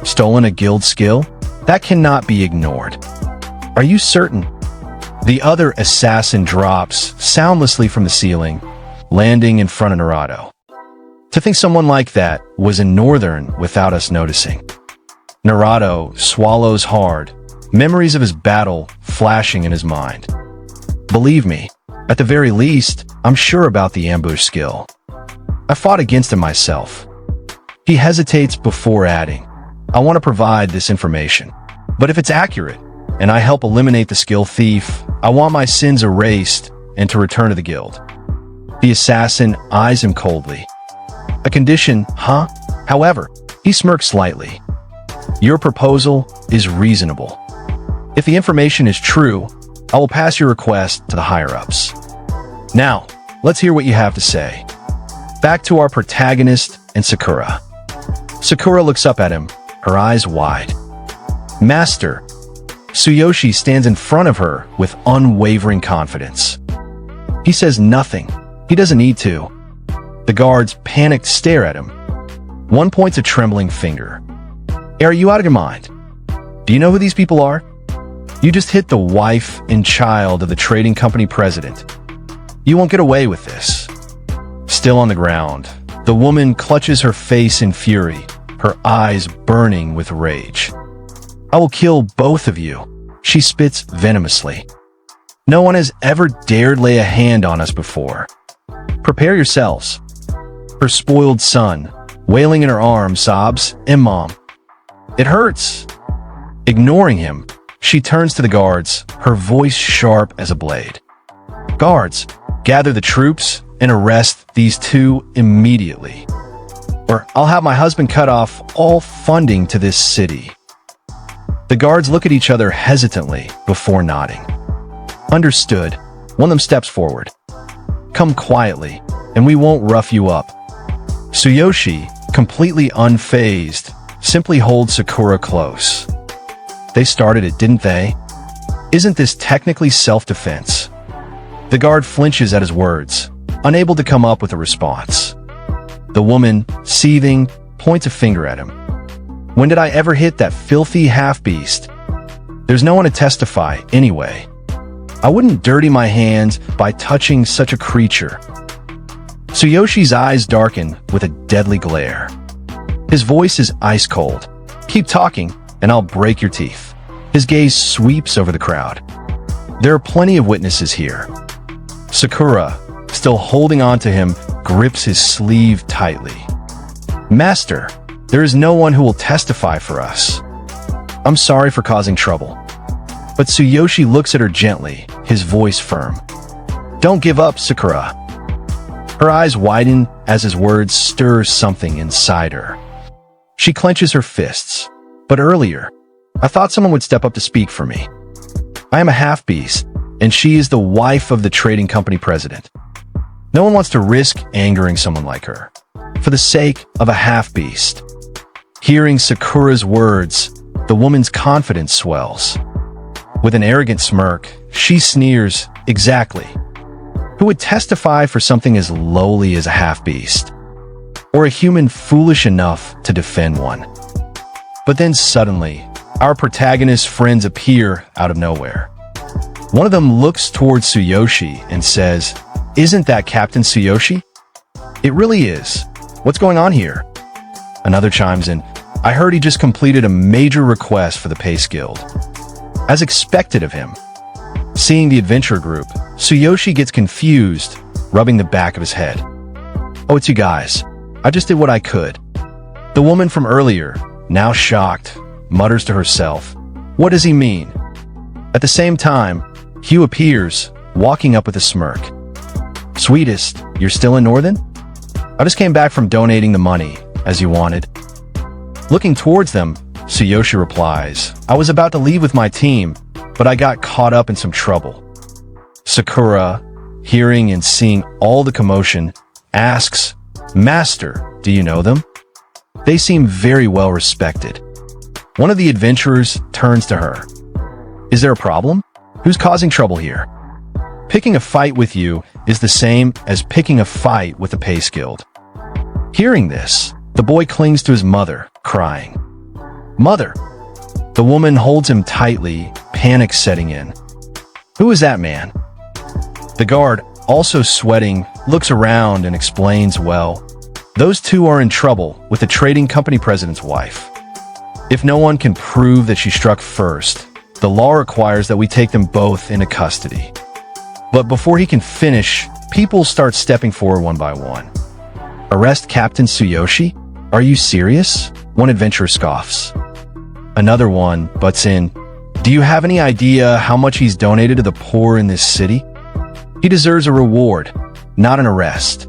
Stolen a guild skill? That cannot be ignored. Are you certain? The other assassin drops soundlessly from the ceiling, landing in front of Naruto. To think someone like that was in Northern without us noticing. Naruto swallows hard, memories of his battle flashing in his mind. Believe me, at the very least, I'm sure about the ambush skill. I fought against him myself. He hesitates before adding, I want to provide this information. But if it's accurate, and I help eliminate the skill thief, I want my sins erased and to return to the guild. The assassin eyes him coldly. A condition, huh? However, he smirks slightly. Your proposal is reasonable. If the information is true, I will pass your request to the higher-ups. Now, let's hear what you have to say. Back to our protagonist and Sakura. Sakura looks up at him, her eyes wide. Master, Tsuyoshi stands in front of her with unwavering confidence. He says nothing. He doesn't need to. The guards panicked stare at him. One points a trembling finger. Are you out of your mind? Do you know who these people are? You just hit the wife and child of the trading company president. You won't get away with this. Still on the ground, the woman clutches her face in fury, her eyes burning with rage. I will kill both of you, she spits venomously. No one has ever dared lay a hand on us before. Prepare yourselves. Her spoiled son, wailing in her arms, sobs, "Mom, it hurts." Ignoring him, she turns to the guards, her voice sharp as a blade. Guards, gather the troops and arrest these two immediately, or I'll have my husband cut off all funding to this city. The guards look at each other hesitantly before nodding. Understood. One of them steps forward. Come quietly, and we won't rough you up. Tsuyoshi, completely unfazed, simply holds Sakura close. They started it, didn't they? Isn't this technically self-defense? The guard flinches at his words, unable to come up with a response. The woman, seething, points a finger at him. When did I ever hit that filthy half-beast? There's no one to testify, anyway. I wouldn't dirty my hands by touching such a creature. Tsuyoshi's eyes darken with a deadly glare. His voice is ice cold. Keep talking, and I'll break your teeth. His gaze sweeps over the crowd. There are plenty of witnesses here. Sakura, still holding on to him, grips his sleeve tightly. Master, there is no one who will testify for us. I'm sorry for causing trouble. But Tsuyoshi looks at her gently, his voice firm. Don't give up, Sakura. Her eyes widen as his words stir something inside her. She clenches her fists. But earlier, I thought someone would step up to speak for me. I am a half-beast, and she is the wife of the trading company president. No one wants to risk angering someone like her, for the sake of a half-beast. Hearing Sakura's words, the woman's confidence swells. With an arrogant smirk, she sneers, exactly. Who would testify for something as lowly as a half-beast? Or a human foolish enough to defend one? But then suddenly, our protagonist's friends appear out of nowhere. One of them looks towards Tsuyoshi and says, "Isn't that Captain Tsuyoshi?" "It really is. What's going on here?" Another chimes in, "I heard he just completed a major request for the Pace Guild." As expected of him. Seeing the adventure group, Tsuyoshi gets confused, rubbing the back of his head. "Oh, it's you guys. I just did what I could." The woman from earlier, now shocked, mutters to herself, "What does he mean?" At the same time, Hugh appears, walking up with a smirk. "Sweetest, you're still in Northern? I just came back from donating the money, as you wanted." Looking towards them, Tsuyoshi replies, "I was about to leave with my team, but I got caught up in some trouble." Sakura, hearing and seeing all the commotion, asks, "Master, do you know them?" They seem very well respected. One of the adventurers turns to her. "Is there a problem? Who's causing trouble here?" Picking a fight with you is the same as picking a fight with the Pace Guild. Hearing this, the boy clings to his mother, crying. "Mother!" The woman holds him tightly, panic setting in. "Who is that man?" The guard, also sweating, looks around and explains, "Well, those two are in trouble with the trading company president's wife. If no one can prove that she struck first, the law requires that we take them both into custody." But before he can finish, people start stepping forward one by one. "Arrest Captain Tsuyoshi? Are you serious?" One adventurer scoffs. Another one butts in. "Do you have any idea how much he's donated to the poor in this city? He deserves a reward, not an arrest."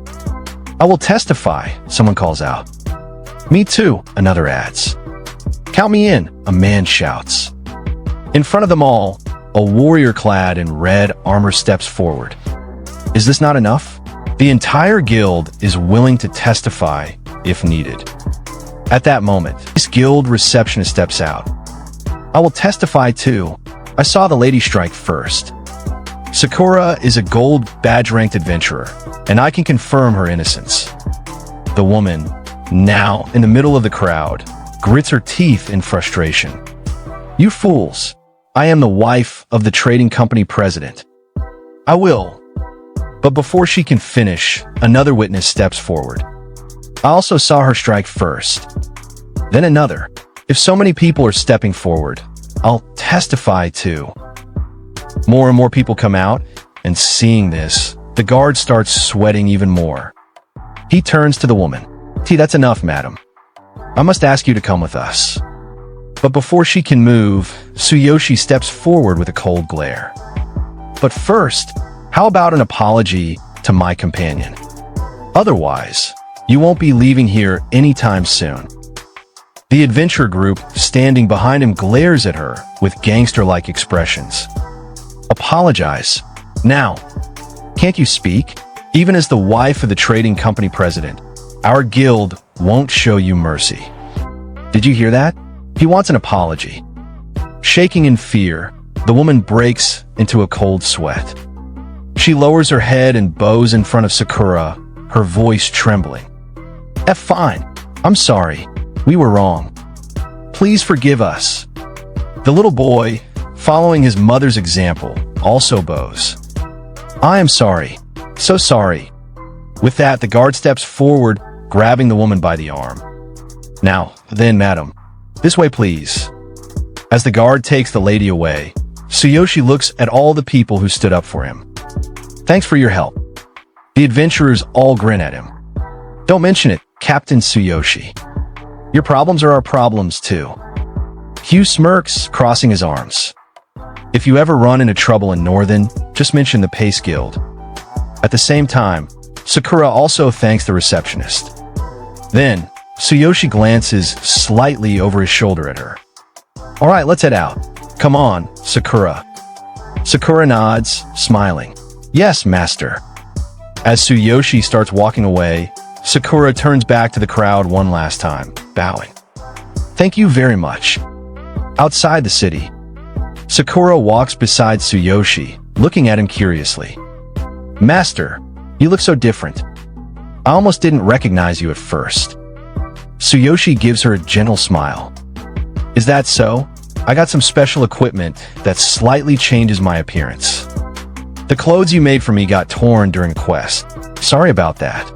"I will testify," someone calls out. "Me too," another adds. "Count me in," a man shouts. In front of them all, a warrior clad in red armor steps forward. Is this not enough? The entire guild is willing to testify if needed. At that moment, this guild receptionist steps out. I will testify too. I saw the lady strike first. Sakura is a gold badge-ranked adventurer, and I can confirm her innocence. The woman, now in the middle of the crowd, grits her teeth in frustration. You fools! I am the wife of the trading company president. I will. But before she can finish, another witness steps forward. I also saw her strike first. Then another. If so many people are stepping forward, I'll testify too. More and more people come out, and seeing this, the guard starts sweating even more. He turns to the woman. That's enough, madam. I must ask you to come with us. But before she can move, Tsuyoshi steps forward with a cold glare. But first, how about an apology to my companion? Otherwise, you won't be leaving here anytime soon. The adventure group standing behind him glares at her with gangster-like expressions. Apologize. Now. Can't you speak? Even as the wife of the trading company president, our guild won't show you mercy. Did you hear that? He wants an apology. Shaking in fear, the woman breaks into a cold sweat. She lowers her head and bows in front of Sakura, her voice trembling. Fine. I'm sorry. We were wrong. Please forgive us. The little boy, following his mother's example, also bows. I am sorry. So sorry. With that, the guard steps forward, grabbing the woman by the arm. Now, then, madam. This way, please. As the guard takes the lady away, Tsuyoshi looks at all the people who stood up for him. Thanks for your help. The adventurers all grin at him. Don't mention it, Captain Tsuyoshi. Your problems are our problems, too. Hugh smirks, crossing his arms. If you ever run into trouble in Northern, just mention the Pace Guild. At the same time, Sakura also thanks the receptionist. Then, Tsuyoshi glances slightly over his shoulder at her. All right, let's head out. Come on, Sakura. Sakura nods, smiling. Yes, master. As Tsuyoshi starts walking away, Sakura turns back to the crowd one last time, bowing. Thank you very much. Outside the city, Sakura walks beside Tsuyoshi, looking at him curiously. Master, you look so different. I almost didn't recognize you at first. Tsuyoshi gives her a gentle smile. Is that so? I got some special equipment that slightly changes my appearance. The clothes you made for me got torn during a quest. Sorry about that.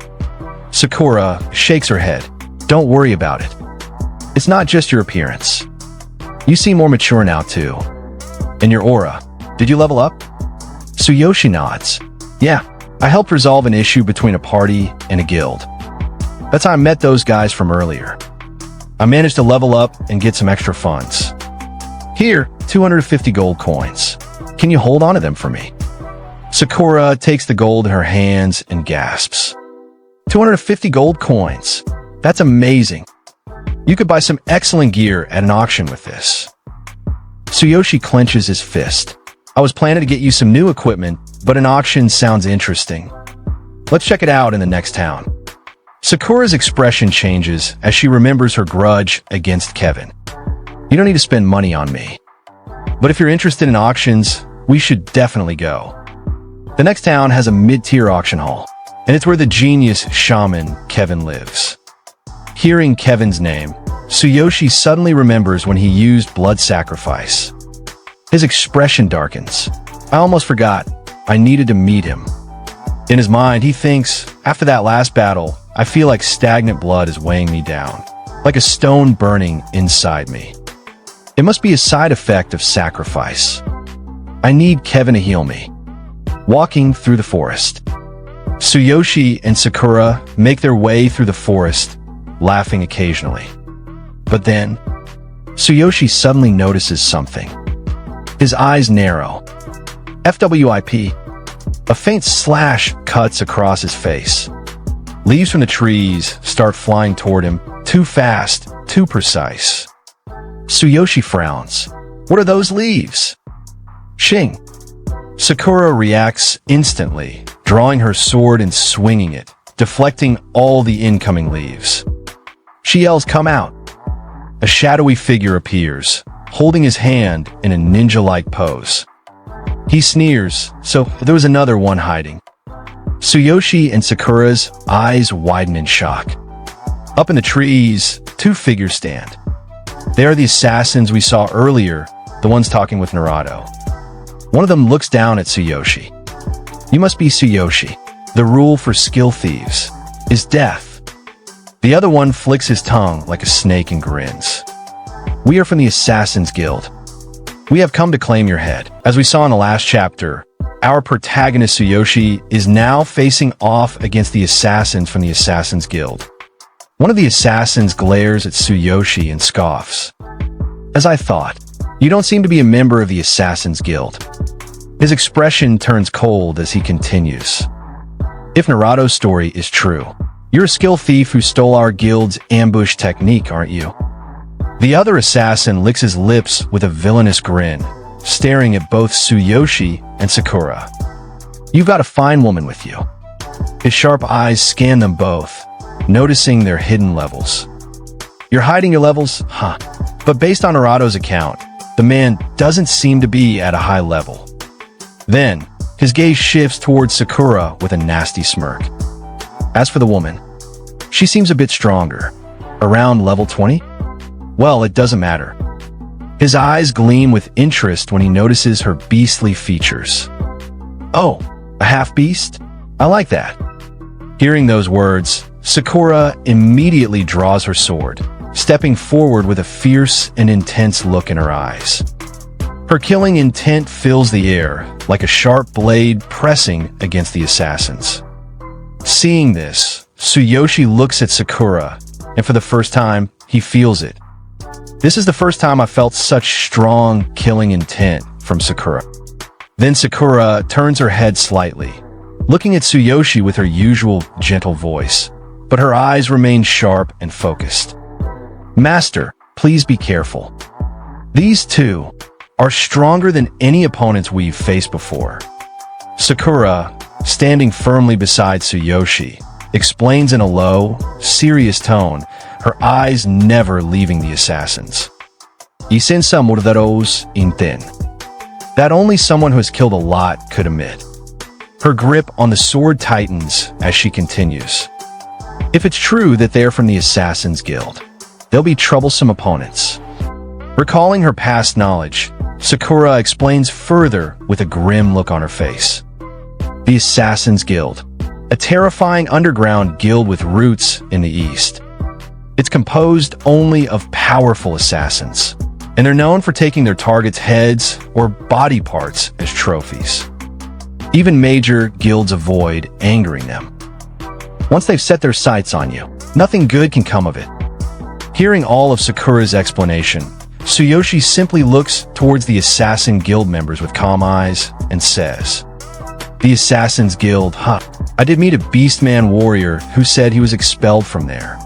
Sakura shakes her head. Don't worry about it. It's not just your appearance. You seem more mature now too. And your aura. Did you level up? Tsuyoshi nods. Yeah, I helped resolve an issue between a party and a guild. That's how I met those guys from earlier. I managed to level up and get some extra funds. Here, 250 gold coins. Can you hold on to them for me? Sakura takes the gold in her hands and gasps. 250 gold coins. That's amazing. You could buy some excellent gear at an auction with this. Tsuyoshi clenches his fist. I was planning to get you some new equipment, but an auction sounds interesting. Let's check it out in the next town. Sakura's expression changes as she remembers her grudge against Kevin. You don't need to spend money on me. But if you're interested in auctions, we should definitely go. The next town has a mid-tier auction hall, and it's where the genius shaman Kevin lives. Hearing Kevin's name, Tsuyoshi suddenly remembers when he used blood sacrifice. His expression darkens. I almost forgot. I needed to meet him. In his mind, he thinks, after that last battle, I feel like stagnant blood is weighing me down, like a stone burning inside me. It must be a side effect of sacrifice. I need Kevin to heal me. Walking through the forest. Tsuyoshi and Sakura make their way through the forest, laughing occasionally. But then, Tsuyoshi suddenly notices something. His eyes narrow. FWIP. A faint slash cuts across his face. Leaves from the trees start flying toward him, too fast, too precise. Tsuyoshi frowns. What are those leaves? Shing. Sakura reacts instantly, drawing her sword and swinging it, deflecting all the incoming leaves. She yells, "Come out!" A shadowy figure appears, holding his hand in a ninja-like pose. He sneers, so there was another one hiding. Tsuyoshi and Sakura's eyes widen in shock. Up in the trees, two figures stand. They are the assassins we saw earlier, the ones talking with Naruto. One of them looks down at Tsuyoshi. "You must be Tsuyoshi. The rule for skill thieves is death." The other one flicks his tongue like a snake and grins. "We are from the Assassin's Guild. We have come to claim your head." As we saw in the last chapter, our protagonist Tsuyoshi is now facing off against the assassins from the Assassin's Guild. One of the assassins glares at Tsuyoshi and scoffs. "As I thought, you don't seem to be a member of the Assassin's Guild." His expression turns cold as he continues. "If Naruto's story is true, you're a skill thief who stole our guild's ambush technique, aren't you?" The other assassin licks his lips with a villainous grin, staring at both Tsuyoshi and Sakura. "You've got a fine woman with you." His sharp eyes scan them both, noticing their hidden levels. "You're hiding your levels? Huh. But based on Naruto's account, the man doesn't seem to be at a high level." Then, his gaze shifts towards Sakura with a nasty smirk. As for the woman, she seems a bit stronger. Around level 20? Well, it doesn't matter. His eyes gleam with interest when he notices her beastly features. "Oh, a half-beast? I like that." Hearing those words, Sakura immediately draws her sword, stepping forward with a fierce and intense look in her eyes. Her killing intent fills the air, like a sharp blade pressing against the assassins. Seeing this, Tsuyoshi looks at Sakura, and for the first time, he feels it. This is the first time I felt such strong killing intent from Sakura. Then Sakura turns her head slightly, looking at Tsuyoshi with her usual gentle voice, but her eyes remain sharp and focused. "Master, please be careful. These two are stronger than any opponents we've faced before." Sakura, standing firmly beside Tsuyoshi, explains in a low, serious tone, her eyes never leaving the assassins. "Y senza morderos inten." That only someone who has killed a lot could admit. Her grip on the sword tightens as she continues. "If it's true that they're from the Assassin's Guild, they'll be troublesome opponents." Recalling her past knowledge, Sakura explains further with a grim look on her face. The Assassin's Guild, a terrifying underground guild with roots in the East. It's composed only of powerful assassins, and they're known for taking their targets' heads or body parts as trophies. Even major guilds avoid angering them. Once they've set their sights on you, nothing good can come of it. Hearing all of Sakura's explanation, Tsuyoshi simply looks towards the Assassin Guild members with calm eyes and says, "The Assassin's Guild, huh? I did meet a beastman warrior who said he was expelled from there.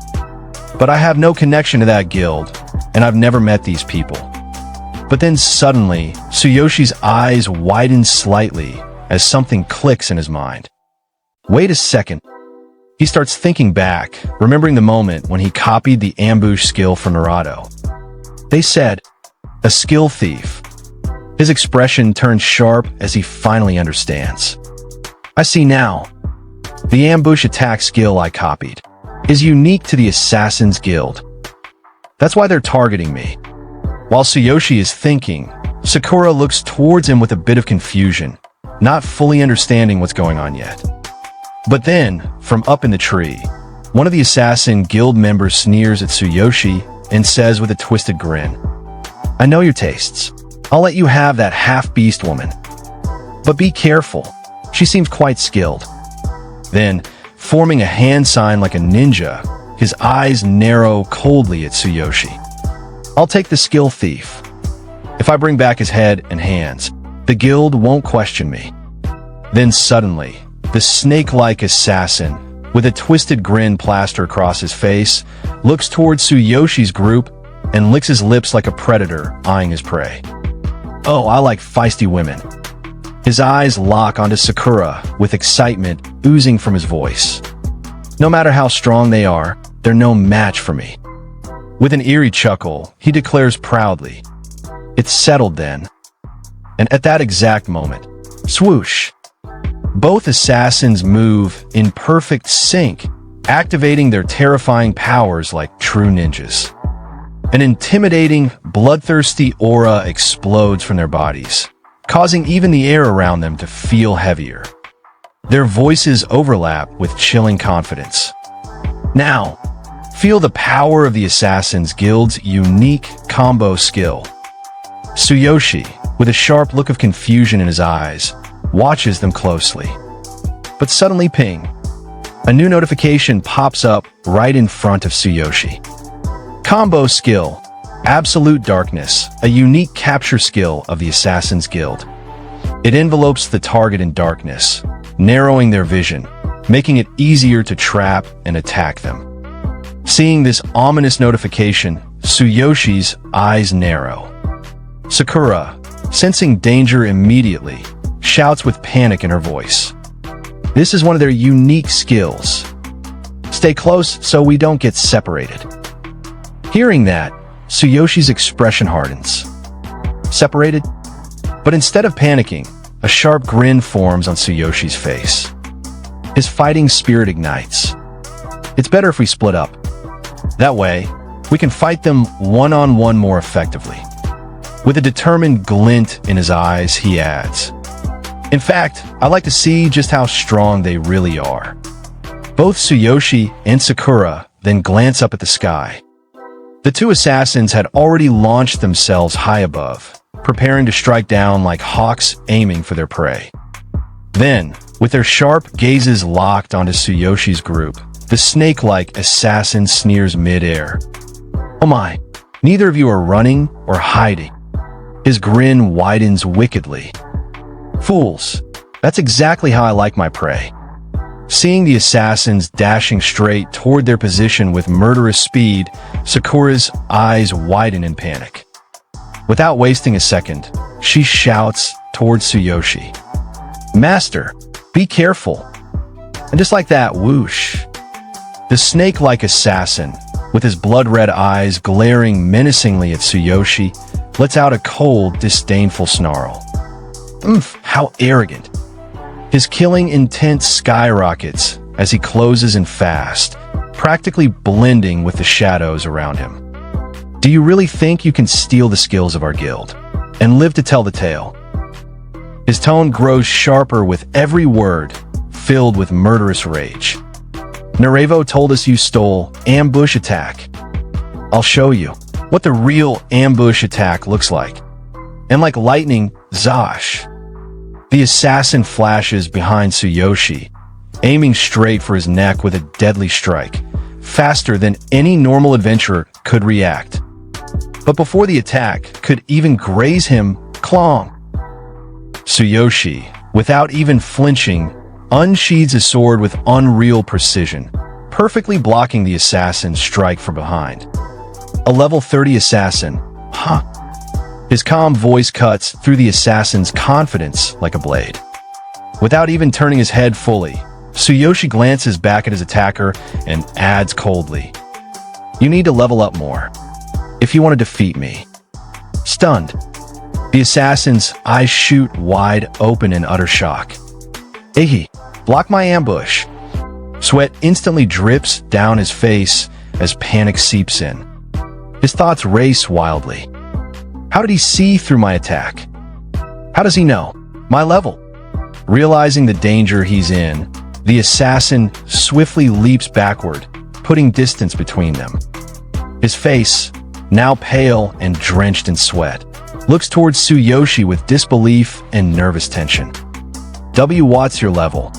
But I have no connection to that guild, and I've never met these people." But then suddenly, Tsuyoshi's eyes widen slightly as something clicks in his mind. Wait a second. He starts thinking back, remembering the moment when he copied the ambush skill from Naruto. They said, "A skill thief." His expression turns sharp as he finally understands. "I see now. The ambush attack skill I copied is unique to the Assassin's Guild. That's why they're targeting me." While Tsuyoshi is thinking, Sakura looks towards him with a bit of confusion, not fully understanding what's going on yet. But then, from up in the tree, one of the Assassin Guild members sneers at Tsuyoshi and says with a twisted grin, "I know your tastes. I'll let you have that half-beast woman. But be careful. She seems quite skilled." Then, forming a hand sign like a ninja, his eyes narrow coldly at Tsuyoshi. "I'll take the skill thief. If I bring back his head and hands, the guild won't question me." Then suddenly, the snake-like assassin, with a twisted grin plastered across his face, looks towards Tsuyoshi's group and licks his lips like a predator eyeing his prey. Oh, I like feisty women. His eyes lock onto Sakura with excitement oozing from his voice. No matter how strong they are, they're no match for me. With an eerie chuckle, he declares proudly, "It's settled then." And at that exact moment, swoosh! Both assassins move in perfect sync, activating their terrifying powers like true ninjas. An intimidating, bloodthirsty aura explodes from their bodies, causing even the air around them to feel heavier. Their voices overlap with chilling confidence. Now, feel the power of the Assassin's Guild's unique combo skill. Tsuyoshi, with a sharp look of confusion in his eyes, watches them closely. But suddenly ping! A new notification pops up right in front of Tsuyoshi. Combo skill, Absolute Darkness, a unique capture skill of the Assassin's Guild. It envelopes the target in darkness, narrowing their vision, making it easier to trap and attack them. Seeing this ominous notification, Tsuyoshi's eyes narrow. Sakura, sensing danger immediately, shouts with panic in her voice. This is one of their unique skills. Stay close so we don't get separated. Hearing that, Tsuyoshi's expression hardens. Separated? But instead of panicking, a sharp grin forms on Tsuyoshi's face. His fighting spirit ignites. It's better if we split up. That way, we can fight them one-on-one more effectively. With a determined glint in his eyes, he adds, "In fact, I like to see just how strong they really are." Both Tsuyoshi and Sakura then glance up at the sky. The two assassins had already launched themselves high above, preparing to strike down like hawks aiming for their prey. Then, with their sharp gazes locked onto Tsuyoshi's group, the snake-like assassin sneers mid-air. "Oh my, neither of you are running or hiding." His grin widens wickedly. "Fools, that's exactly how I like my prey." Seeing the assassins dashing straight toward their position with murderous speed, Sakura's eyes widen in panic. Without wasting a second, she shouts towards Tsuyoshi, "Master, be careful." And just like that, whoosh! The snake-like assassin, with his blood-red eyes glaring menacingly at Tsuyoshi, lets out a cold, disdainful snarl. Oomph, how arrogant. His killing intent skyrockets as he closes in fast, practically blending with the shadows around him. "Do you really think you can steal the skills of our guild and live to tell the tale?" His tone grows sharper with every word, filled with murderous rage. "Narevo told us you stole ambush attack. I'll show you what the real ambush attack looks like." And like lightning, Zosh! The assassin flashes behind Tsuyoshi, aiming straight for his neck with a deadly strike, faster than any normal adventurer could react. But before the attack could even graze him, clong! Tsuyoshi, without even flinching, unsheathes his sword with unreal precision, perfectly blocking the assassin's strike from behind. A level 30 assassin, huh? His calm voice cuts through the assassin's confidence like a blade. Without even turning his head fully, Tsuyoshi glances back at his attacker and adds coldly, "You need to level up more if you want to defeat me." Stunned, the assassin's eyes shoot wide open in utter shock. "Ehi, block my ambush." Sweat instantly drips down his face as panic seeps in. His thoughts race wildly. How did he see through my attack? How does he know my level? Realizing the danger he's in, the assassin swiftly leaps backward, putting distance between them. His face, now pale and drenched in sweat, looks towards Tsuyoshi with disbelief and nervous tension. What's your level?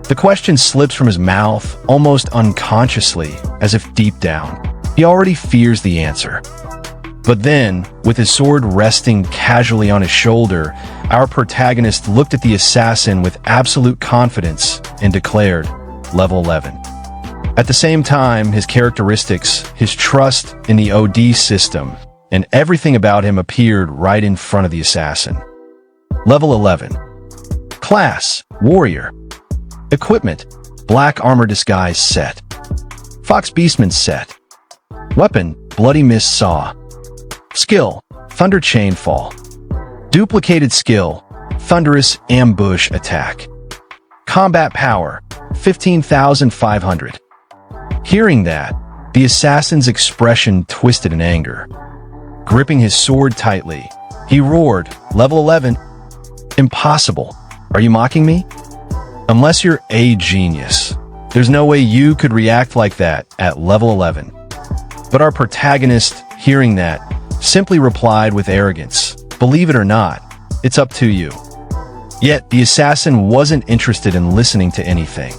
The question slips from his mouth almost unconsciously, as if deep down, he already fears the answer. But then, with his sword resting casually on his shoulder, our protagonist looked at the assassin with absolute confidence and declared, level 11. At the same time, his characteristics, his trust in the OD system, and everything about him appeared right in front of the assassin. Level 11. Class: Warrior. Equipment: Black Armor Disguise Set. Fox Beastman Set. Weapon: Bloody Mist Saw. Skill: Thunder Chainfall. Duplicated Skill: Thunderous Ambush Attack. Combat Power: 15,500. Hearing that, the assassin's expression twisted in anger. Gripping his sword tightly, he roared, "Level 11? Impossible. Are you mocking me? Unless you're a genius, there's no way you could react like that at level 11. But our protagonist, hearing that, simply replied with arrogance, "Believe it or not, it's up to you." Yet, the assassin wasn't interested in listening to anything.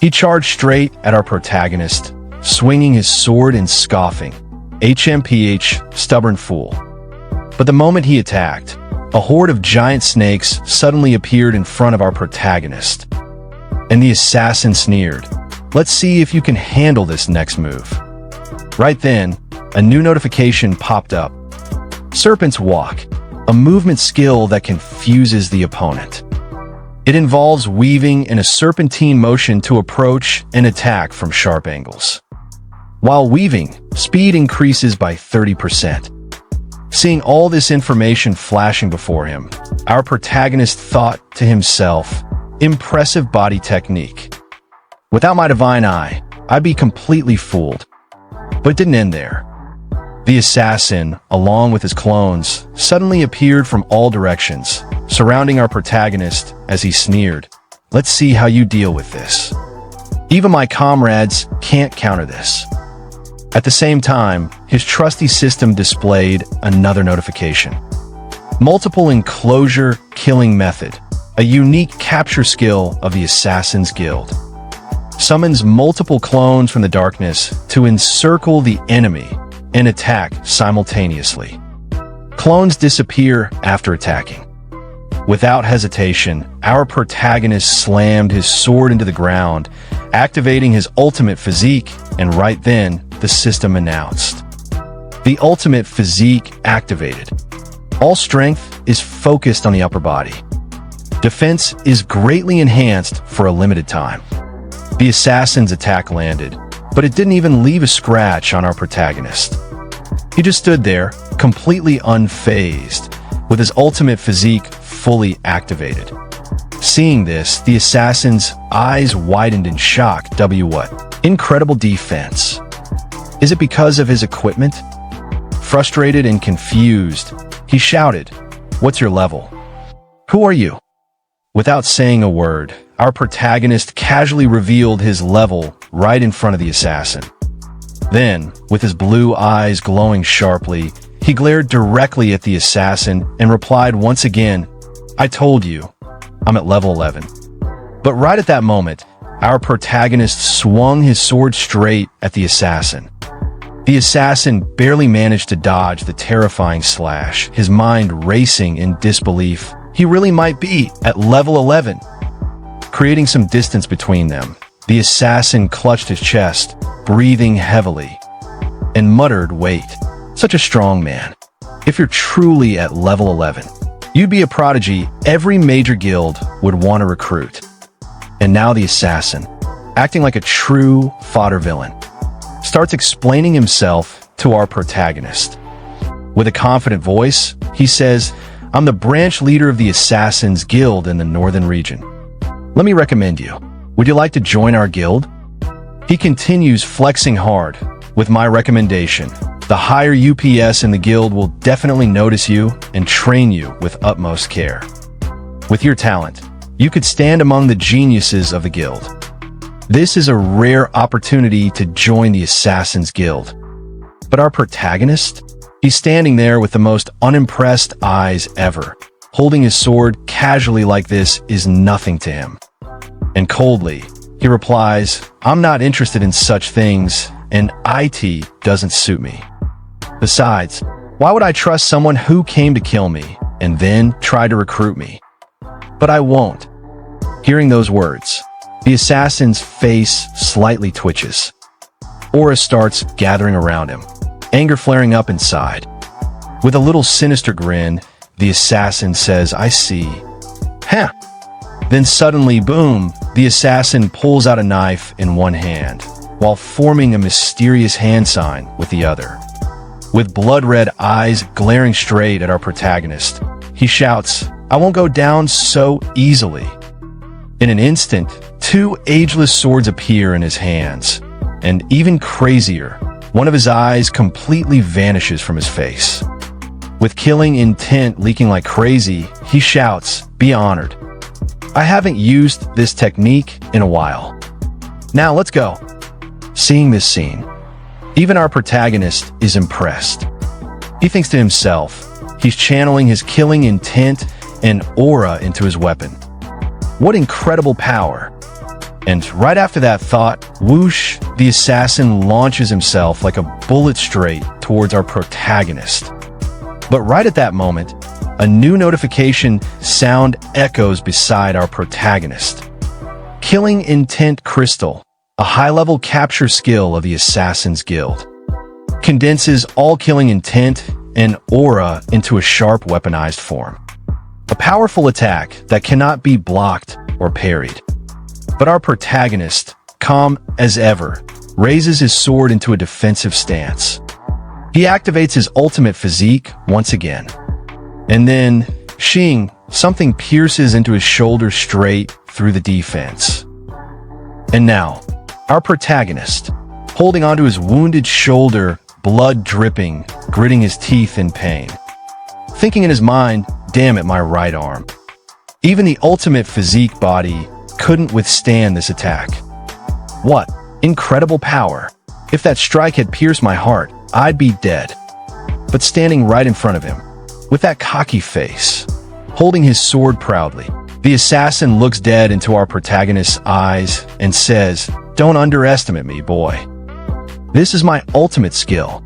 He charged straight at our protagonist, swinging his sword and scoffing, "HMPH, stubborn fool." But the moment he attacked, a horde of giant snakes suddenly appeared in front of our protagonist. And the assassin sneered, "Let's see if you can handle this next move." Right then, a new notification popped up. Serpent's Walk, a movement skill that confuses the opponent. It involves weaving in a serpentine motion to approach and attack from sharp angles. While weaving, speed increases by 30%. Seeing all this information flashing before him, our protagonist thought to himself, "Impressive body technique. Without my divine eye, I'd be completely fooled." But it didn't end there. The assassin, along with his clones, suddenly appeared from all directions, surrounding our protagonist as he sneered, "Let's see how you deal with this. Even my comrades can't counter this." At the same time, his trusty system displayed another notification. Multiple Enclosure Killing Method, a unique capture skill of the Assassin's Guild. Summons multiple clones from the darkness to encircle the enemy and attack simultaneously. Clones disappear after attacking. Without hesitation, our protagonist slammed his sword into the ground, activating his ultimate physique, and right then, the system announced. The ultimate physique activated. All strength is focused on the upper body. Defense is greatly enhanced for a limited time. The assassin's attack landed, but it didn't even leave a scratch on our protagonist. He just stood there, completely unfazed, with his ultimate physique fully activated. Seeing this, the assassin's eyes widened in shock. What? Incredible defense. Is it because of his equipment? Frustrated and confused, he shouted, "What's your level? Who are you?" Without saying a word, our protagonist casually revealed his level right in front of the assassin. Then, with his blue eyes glowing sharply, he glared directly at the assassin and replied once again, "I told you, I'm at level 11. But right at that moment, our protagonist swung his sword straight at the assassin. The assassin barely managed to dodge the terrifying slash, his mind racing in disbelief. He really might be at level 11. Creating some distance between them, the assassin clutched his chest, breathing heavily, and muttered, "Wait, such a strong man. If you're truly at level 11, you'd be a prodigy every major guild would want to recruit." And now the assassin, acting like a true fodder villain, starts explaining himself to our protagonist. With a confident voice, he says, "I'm the branch leader of the Assassin's Guild in the northern region. Let me recommend you. Would you like to join our guild?" He continues flexing hard. "With my recommendation, the higher UPS in the guild will definitely notice you and train you with utmost care. With your talent, you could stand among the geniuses of the guild. This is a rare opportunity to join the Assassin's Guild." But our protagonist? He's standing there with the most unimpressed eyes ever. Holding his sword casually like this is nothing to him. And coldly, he replies, "I'm not interested in such things, and IT doesn't suit me. Besides, why would I trust someone who came to kill me and then try to recruit me? But I won't." Hearing those words, the assassin's face slightly twitches. Aura starts gathering around him, anger flaring up inside. With a little sinister grin, the assassin says, "I see." Huh. Then suddenly, boom, the assassin pulls out a knife in one hand, while forming a mysterious hand sign with the other. With blood-red eyes glaring straight at our protagonist, he shouts, "I won't go down so easily." In an instant, two ageless swords appear in his hands, and even crazier, one of his eyes completely vanishes from his face. With killing intent leaking like crazy, he shouts, "Be honored. I haven't used this technique in a while. Now let's go." Seeing this scene, even our protagonist is impressed. He thinks to himself, he's channeling his killing intent and aura into his weapon. What incredible power. And right after that thought, whoosh, the assassin launches himself like a bullet straight towards our protagonist. But right at that moment, a new notification sound echoes beside our protagonist. Killing Intent Crystal, a high-level capture skill of the Assassin's Guild, condenses all killing intent and aura into a sharp weaponized form. A powerful attack that cannot be blocked or parried. But our protagonist, calm as ever, raises his sword into a defensive stance. He activates his ultimate physique once again. And then, shing, something pierces into his shoulder straight through the defense. And now, our protagonist, holding onto his wounded shoulder, blood dripping, gritting his teeth in pain. Thinking in his mind, "Damn it, my right arm." Even the ultimate physique body couldn't withstand this attack. What incredible power. If that strike had pierced my heart, I'd be dead. But standing right in front of him, with that cocky face, holding his sword proudly, the assassin looks dead into our protagonist's eyes and says, "Don't underestimate me, boy. This is my ultimate skill.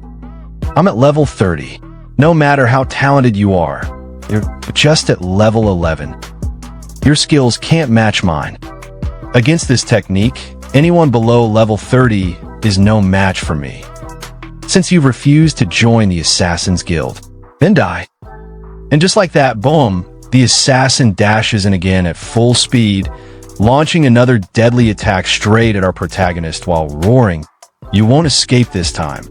I'm at level 30. No matter how talented you are, you're just at level 11. Your skills can't match mine. Against this technique, anyone below level 30 is no match for me. Since you've refused to join the Assassin's Guild, then die." And just like that, boom, the assassin dashes in again at full speed, launching another deadly attack straight at our protagonist while roaring, "You won't escape this time.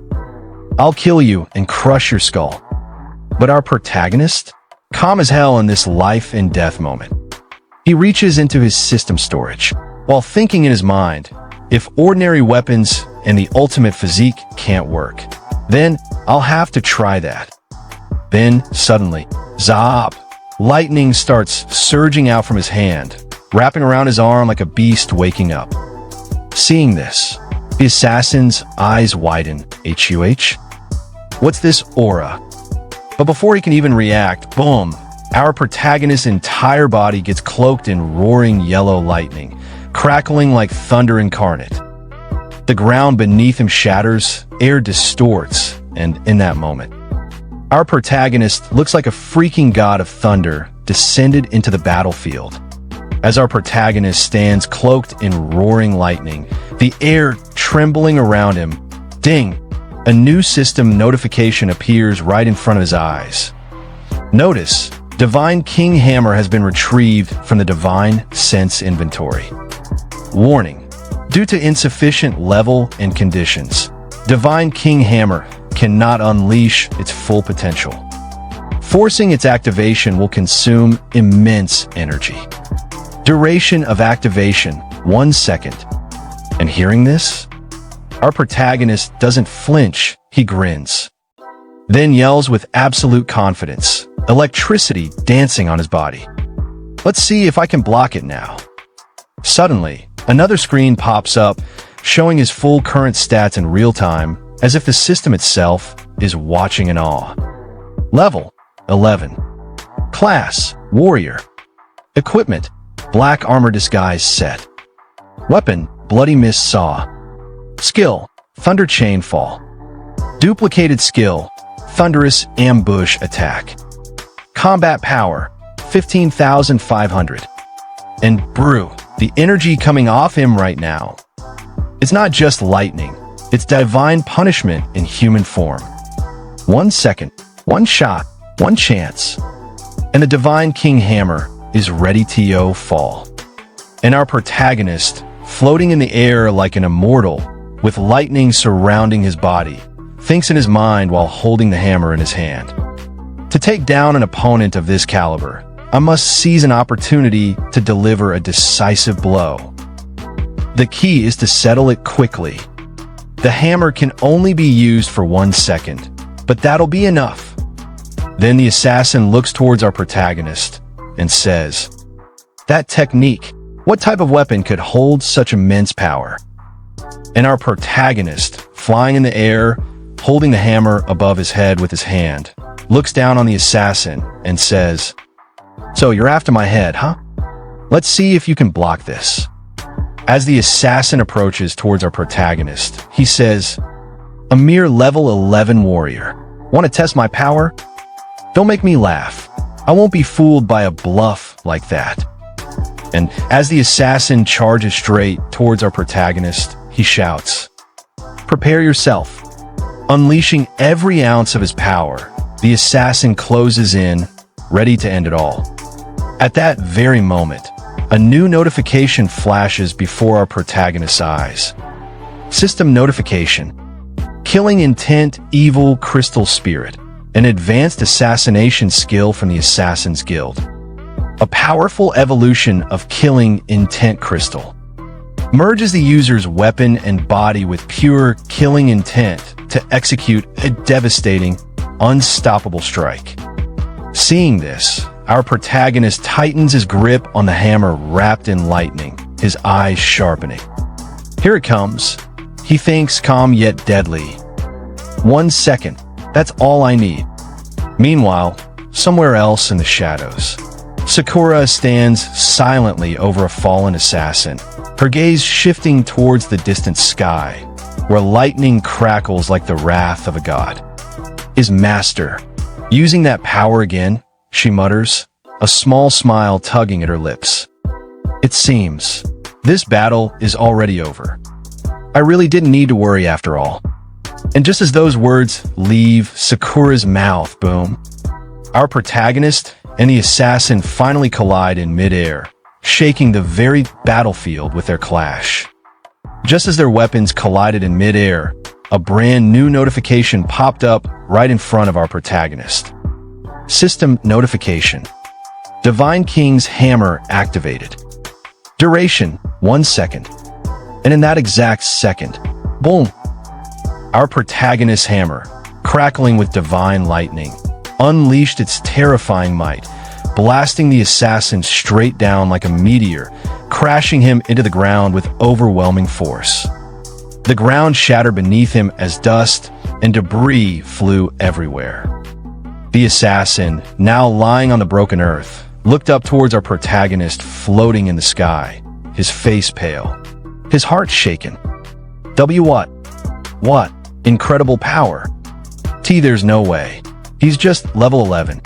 I'll kill you and crush your skull." But our protagonist, calm as hell in this life and death moment, he reaches into his system storage, while thinking in his mind, if ordinary weapons and the ultimate physique can't work, then I'll have to try that. Then, suddenly, zap! Lightning starts surging out from his hand, wrapping around his arm like a beast waking up. Seeing this, the assassin's eyes widen. HUH? What's this aura? But before he can even react, boom, our protagonist's entire body gets cloaked in roaring yellow lightning, crackling like thunder incarnate. The ground beneath him shatters, air distorts, and in that moment, our protagonist looks like a freaking god of thunder descended into the battlefield. As our protagonist stands cloaked in roaring lightning, the air trembling around him, ding! A new system notification appears right in front of his eyes. Notice, Divine King Hammer has been retrieved from the Divine Sense inventory. Warning, due to insufficient level and conditions, Divine King Hammer cannot unleash its full potential. Forcing its activation will consume immense energy. Duration of activation, 1 second. And hearing this, our protagonist doesn't flinch, he grins. Then yells with absolute confidence, electricity dancing on his body. Let's see if I can block it now. Suddenly, another screen pops up, showing his full current stats in real time, as if the system itself is watching in awe. Level 11. Class Warrior. Equipment Black Armor Disguise Set. Weapon Bloody Mist Saw. Skill Thunder Chain Fall. Duplicated skill Thunderous Ambush Attack. Combat Power 15,500. And brew, the energy coming off him right now. It's not just lightning. It's divine punishment in human form. 1 second. One shot, one chance, and the Divine King hammer is ready to fall. And our protagonist, floating in the air like an immortal, with lightning surrounding his body, thinks in his mind while holding the hammer in his hand. To take down an opponent of this caliber, I must seize an opportunity to deliver a decisive blow. The key is to settle it quickly. The hammer can only be used for 1 second, but that'll be enough. Then the assassin looks towards our protagonist and says, "That technique, what type of weapon could hold such immense power?" And our protagonist, flying in the air, holding the hammer above his head with his hand, looks down on the assassin and says, "So you're after my head, huh? Let's see if you can block this." As the assassin approaches towards our protagonist, he says, "A mere level 11 warrior. Want to test my power? Don't make me laugh. I won't be fooled by a bluff like that." And as the assassin charges straight towards our protagonist, he shouts, "Prepare yourself." Unleashing every ounce of his power, the assassin closes in, ready to end it all. At that very moment, a new notification flashes before our protagonist's eyes. System notification. Killing intent, evil crystal spirit. An advanced assassination skill from the Assassin's Guild. A powerful evolution of killing intent crystal. Merges the user's weapon and body with pure killing intent to execute a devastating, unstoppable strike. Seeing this, our protagonist tightens his grip on the hammer wrapped in lightning, his eyes sharpening. Here it comes. He thinks, calm yet deadly. 1 second, that's all I need. Meanwhile, somewhere else in the shadows, Sakura stands silently over a fallen assassin, her gaze shifting towards the distant sky, where lightning crackles like the wrath of a god. His master, using that power again, she mutters, a small smile tugging at her lips. It seems this battle is already over. I really didn't need to worry after all. And just as those words leave Sakura's mouth, boom, our protagonist and the assassin finally collide in midair, shaking the very battlefield with their clash. Just as their weapons collided in midair, a brand new notification popped up right in front of our protagonist. System notification. Divine King's hammer activated. Duration, 1 second. And in that exact second, boom, our protagonist's hammer, crackling with divine lightning, unleashed its terrifying might, blasting the assassin straight down like a meteor, crashing him into the ground with overwhelming force. The ground shattered beneath him as dust and debris flew everywhere. The assassin, now lying on the broken earth, looked up towards our protagonist floating in the sky, his face pale, his heart shaken. What? What? Incredible power. There's no way. He's just level 11.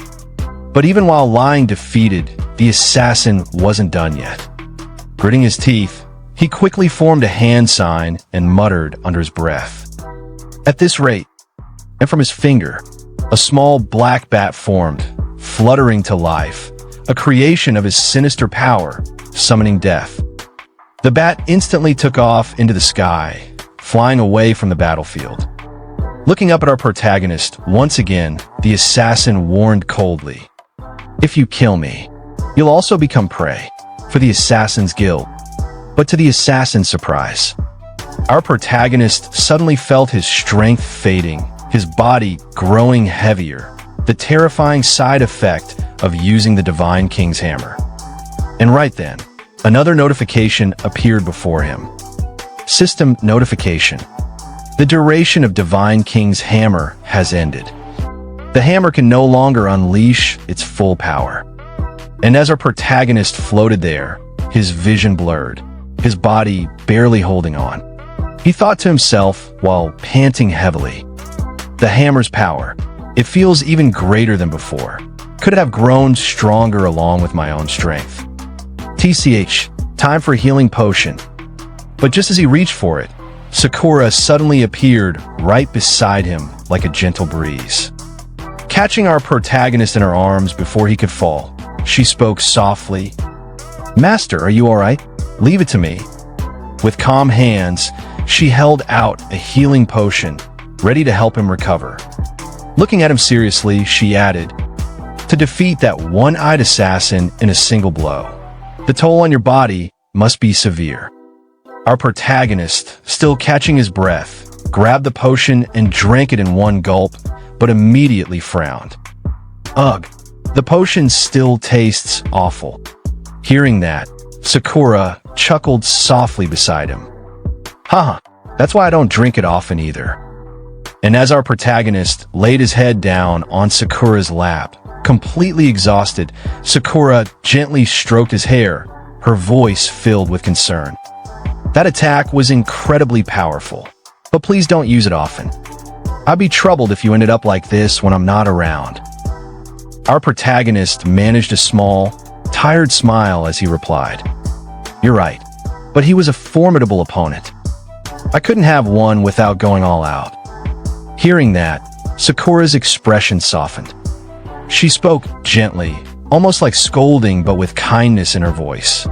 But even while lying defeated, the assassin wasn't done yet. Gritting his teeth, he quickly formed a hand sign and muttered under his breath. At this rate, and from his finger, a small black bat formed, fluttering to life, a creation of his sinister power, summoning death. The bat instantly took off into the sky, flying away from the battlefield. Looking up at our protagonist, once again, the assassin warned coldly, "If you kill me, you'll also become prey for the Assassin's Guild." But to the assassin's surprise, our protagonist suddenly felt his strength fading, his body growing heavier, the terrifying side effect of using the Divine King's hammer. And right then, another notification appeared before him. System notification. The duration of Divine King's hammer has ended. The hammer can no longer unleash its full power. And as our protagonist floated there, his vision blurred, his body barely holding on, he thought to himself while panting heavily, "The hammer's power, it feels even greater than before. Could it have grown stronger along with my own strength? TCH, time for a healing potion." But just as he reached for it, Sakura suddenly appeared right beside him like a gentle breeze. Catching our protagonist in her arms before he could fall, she spoke softly. "Master, are you all right? Leave it to me." With calm hands, she held out a healing potion, ready to help him recover. Looking at him seriously, she added, "To defeat that one-eyed assassin in a single blow, the toll on your body must be severe." Our protagonist, still catching his breath, grabbed the potion and drank it in one gulp, but immediately frowned. "Ugh, the potion still tastes awful." Hearing that, Sakura chuckled softly beside him. "Haha, that's why I don't drink it often either." And as our protagonist laid his head down on Sakura's lap, completely exhausted, Sakura gently stroked his hair, her voice filled with concern. "That attack was incredibly powerful, but please don't use it often. I'd be troubled if you ended up like this when I'm not around." Our protagonist managed a small, tired smile as he replied, "You're right, but he was a formidable opponent. I couldn't have won without going all out." Hearing that, Sakura's expression softened. She spoke gently, almost like scolding but with kindness in her voice.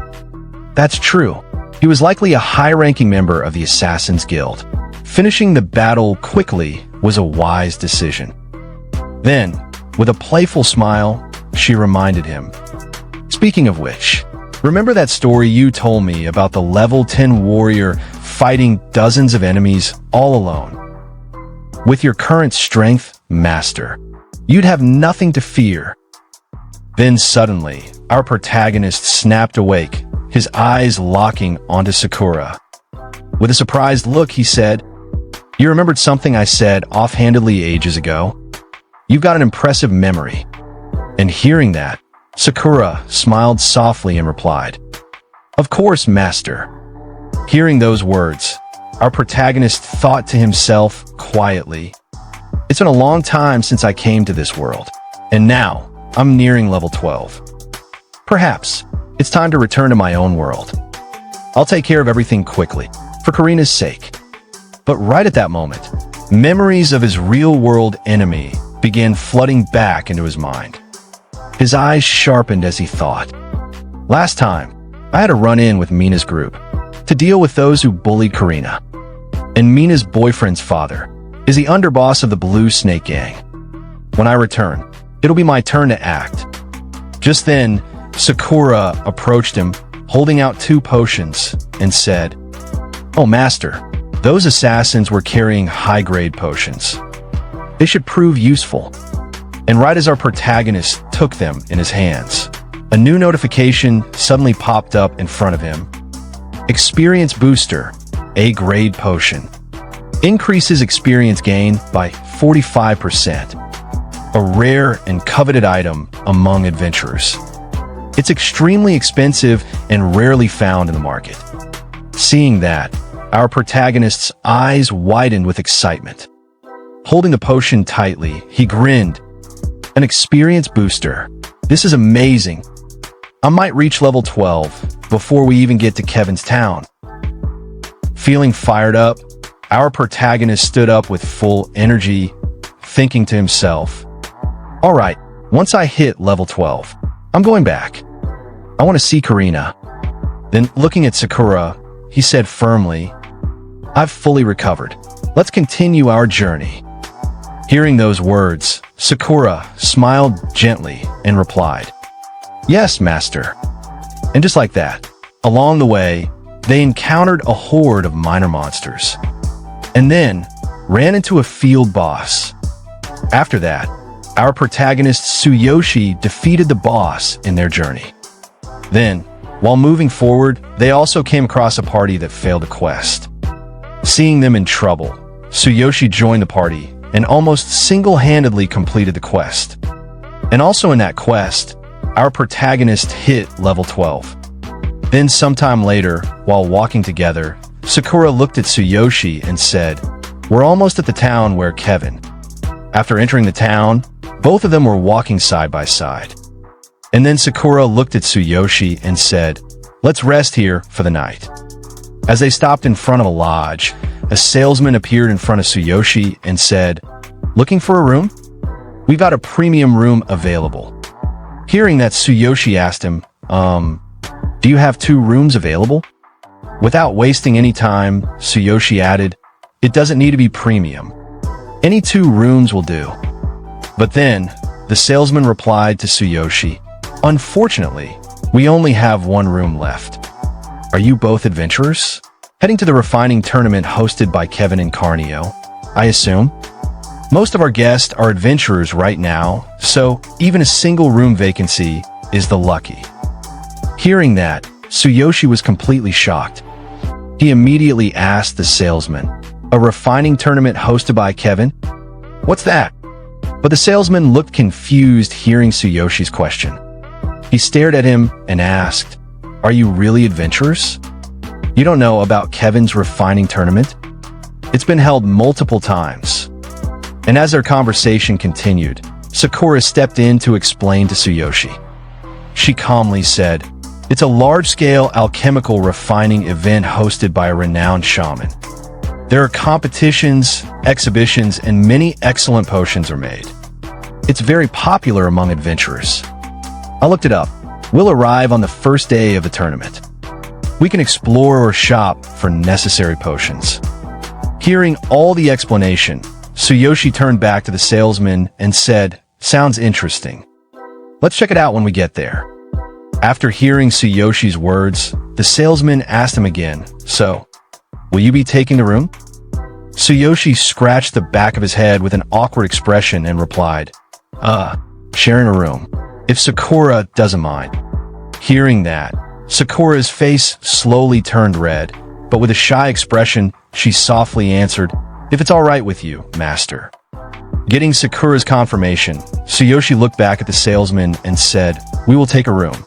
"That's true. He was likely a high-ranking member of the Assassin's Guild. Finishing the battle quickly was a wise decision." Then, with a playful smile, she reminded him, "Speaking of which, remember that story you told me about the level 10 warrior fighting dozens of enemies all alone? With your current strength, Master, you'd have nothing to fear." Then suddenly, our protagonist snapped awake, his eyes locking onto Sakura. With a surprised look, he said, "You remembered something I said offhandedly ages ago? You've got an impressive memory." And hearing that, Sakura smiled softly and replied, "Of course, Master." Hearing those words, our protagonist thought to himself quietly, "It's been a long time since I came to this world, and now I'm nearing level 12. Perhaps it's time to return to my own world. I'll take care of everything quickly, for Karina's sake." But right at that moment, memories of his real-world enemy began flooding back into his mind. His eyes sharpened as he thought, "Last time, I had a run-in with Mina's group to deal with those who bullied Karina. And Mina's boyfriend's father is the underboss of the Blue Snake Gang. When I return, it'll be my turn to act." Just then, Sakura approached him, holding out 2 potions, and said, "Oh, Master, those assassins were carrying high-grade potions. They should prove useful." And right as our protagonist took them in his hands, a new notification suddenly popped up in front of him. Experience Booster, A-grade potion. Increases experience gain by 45%. A rare and coveted item among adventurers. It's extremely expensive and rarely found in the market. Seeing that, our protagonist's eyes widened with excitement. Holding the potion tightly, he grinned. "An experience booster. This is amazing. I might reach level 12 before we even get to Kevin's town." Feeling fired up, our protagonist stood up with full energy, thinking to himself, "All right, once I hit level 12, I'm going back. I want to see Karina." Then, looking at Sakura, he said firmly, "I've fully recovered. Let's continue our journey." Hearing those words, Sakura smiled gently and replied, "Yes, Master." And just like that, along the way, they encountered a horde of minor monsters, and then ran into a field boss. After that, our protagonist Tsuyoshi defeated the boss in their journey. Then, while moving forward, they also came across a party that failed a quest. Seeing them in trouble, Tsuyoshi joined the party and almost single-handedly completed the quest. And also in that quest, our protagonist hit level 12. Then sometime later, while walking together, Sakura looked at Tsuyoshi and said, "We're almost at the town where Kevin." After entering the town, both of them were walking side by side. And then Sakura looked at Tsuyoshi and said, "Let's rest here for the night." As they stopped in front of a lodge, a salesman appeared in front of Tsuyoshi and said, "Looking for a room?" We've got a premium room available. Hearing that, Tsuyoshi asked him, do you have 2 rooms available? Without wasting any time, Tsuyoshi added, it doesn't need to be premium. Any 2 rooms will do. But then, the salesman replied to Tsuyoshi, unfortunately, we only have 1 room left. Are you both adventurers? Heading to the refining tournament hosted by Kevin and Karina, I assume? Most of our guests are adventurers right now, so even a single room vacancy is the lucky. Hearing that, Tsuyoshi was completely shocked. He immediately asked the salesman, a refining tournament hosted by Kevin? What's that? But the salesman looked confused hearing Tsuyoshi's question. He stared at him and asked, are you really adventurers? You don't know about Kevin's refining tournament? It's been held multiple times. And as their conversation continued, Sakura stepped in to explain to Tsuyoshi. She calmly said, it's a large-scale alchemical refining event hosted by a renowned shaman. There are competitions, exhibitions, and many excellent potions are made. It's very popular among adventurers. I looked it up. We'll arrive on the first day of the tournament. We can explore or shop for necessary potions. Hearing all the explanation, Tsuyoshi turned back to the salesman and said, sounds interesting. Let's check it out when we get there. After hearing Tsuyoshi's words, the salesman asked him again, so, will you be taking the room? Tsuyoshi scratched the back of his head with an awkward expression and replied, sharing a room, if Sakura doesn't mind. Hearing that, Sakura's face slowly turned red, but with a shy expression, she softly answered, if it's all right with you, master. Getting Sakura's confirmation, Tsuyoshi looked back at the salesman and said, we will take a room.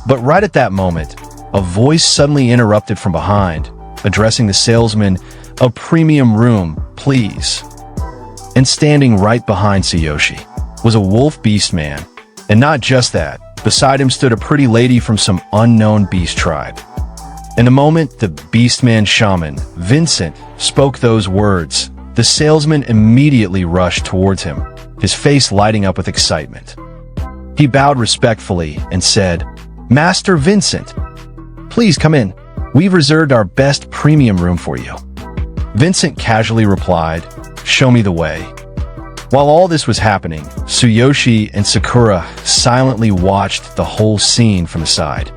But right at that moment, a voice suddenly interrupted from behind, addressing the salesman, a premium room, please. And standing right behind Tsuyoshi was a wolf beastman. And not just that, beside him stood a pretty lady from some unknown beast tribe. In the moment the beastman shaman, Vincent, spoke those words, the salesman immediately rushed towards him, his face lighting up with excitement. He bowed respectfully and said, Master Vincent, please come in. We've reserved our best premium room for you. Vincent casually replied, show me the way. While all this was happening, Tsuyoshi and Sakura silently watched the whole scene from the side.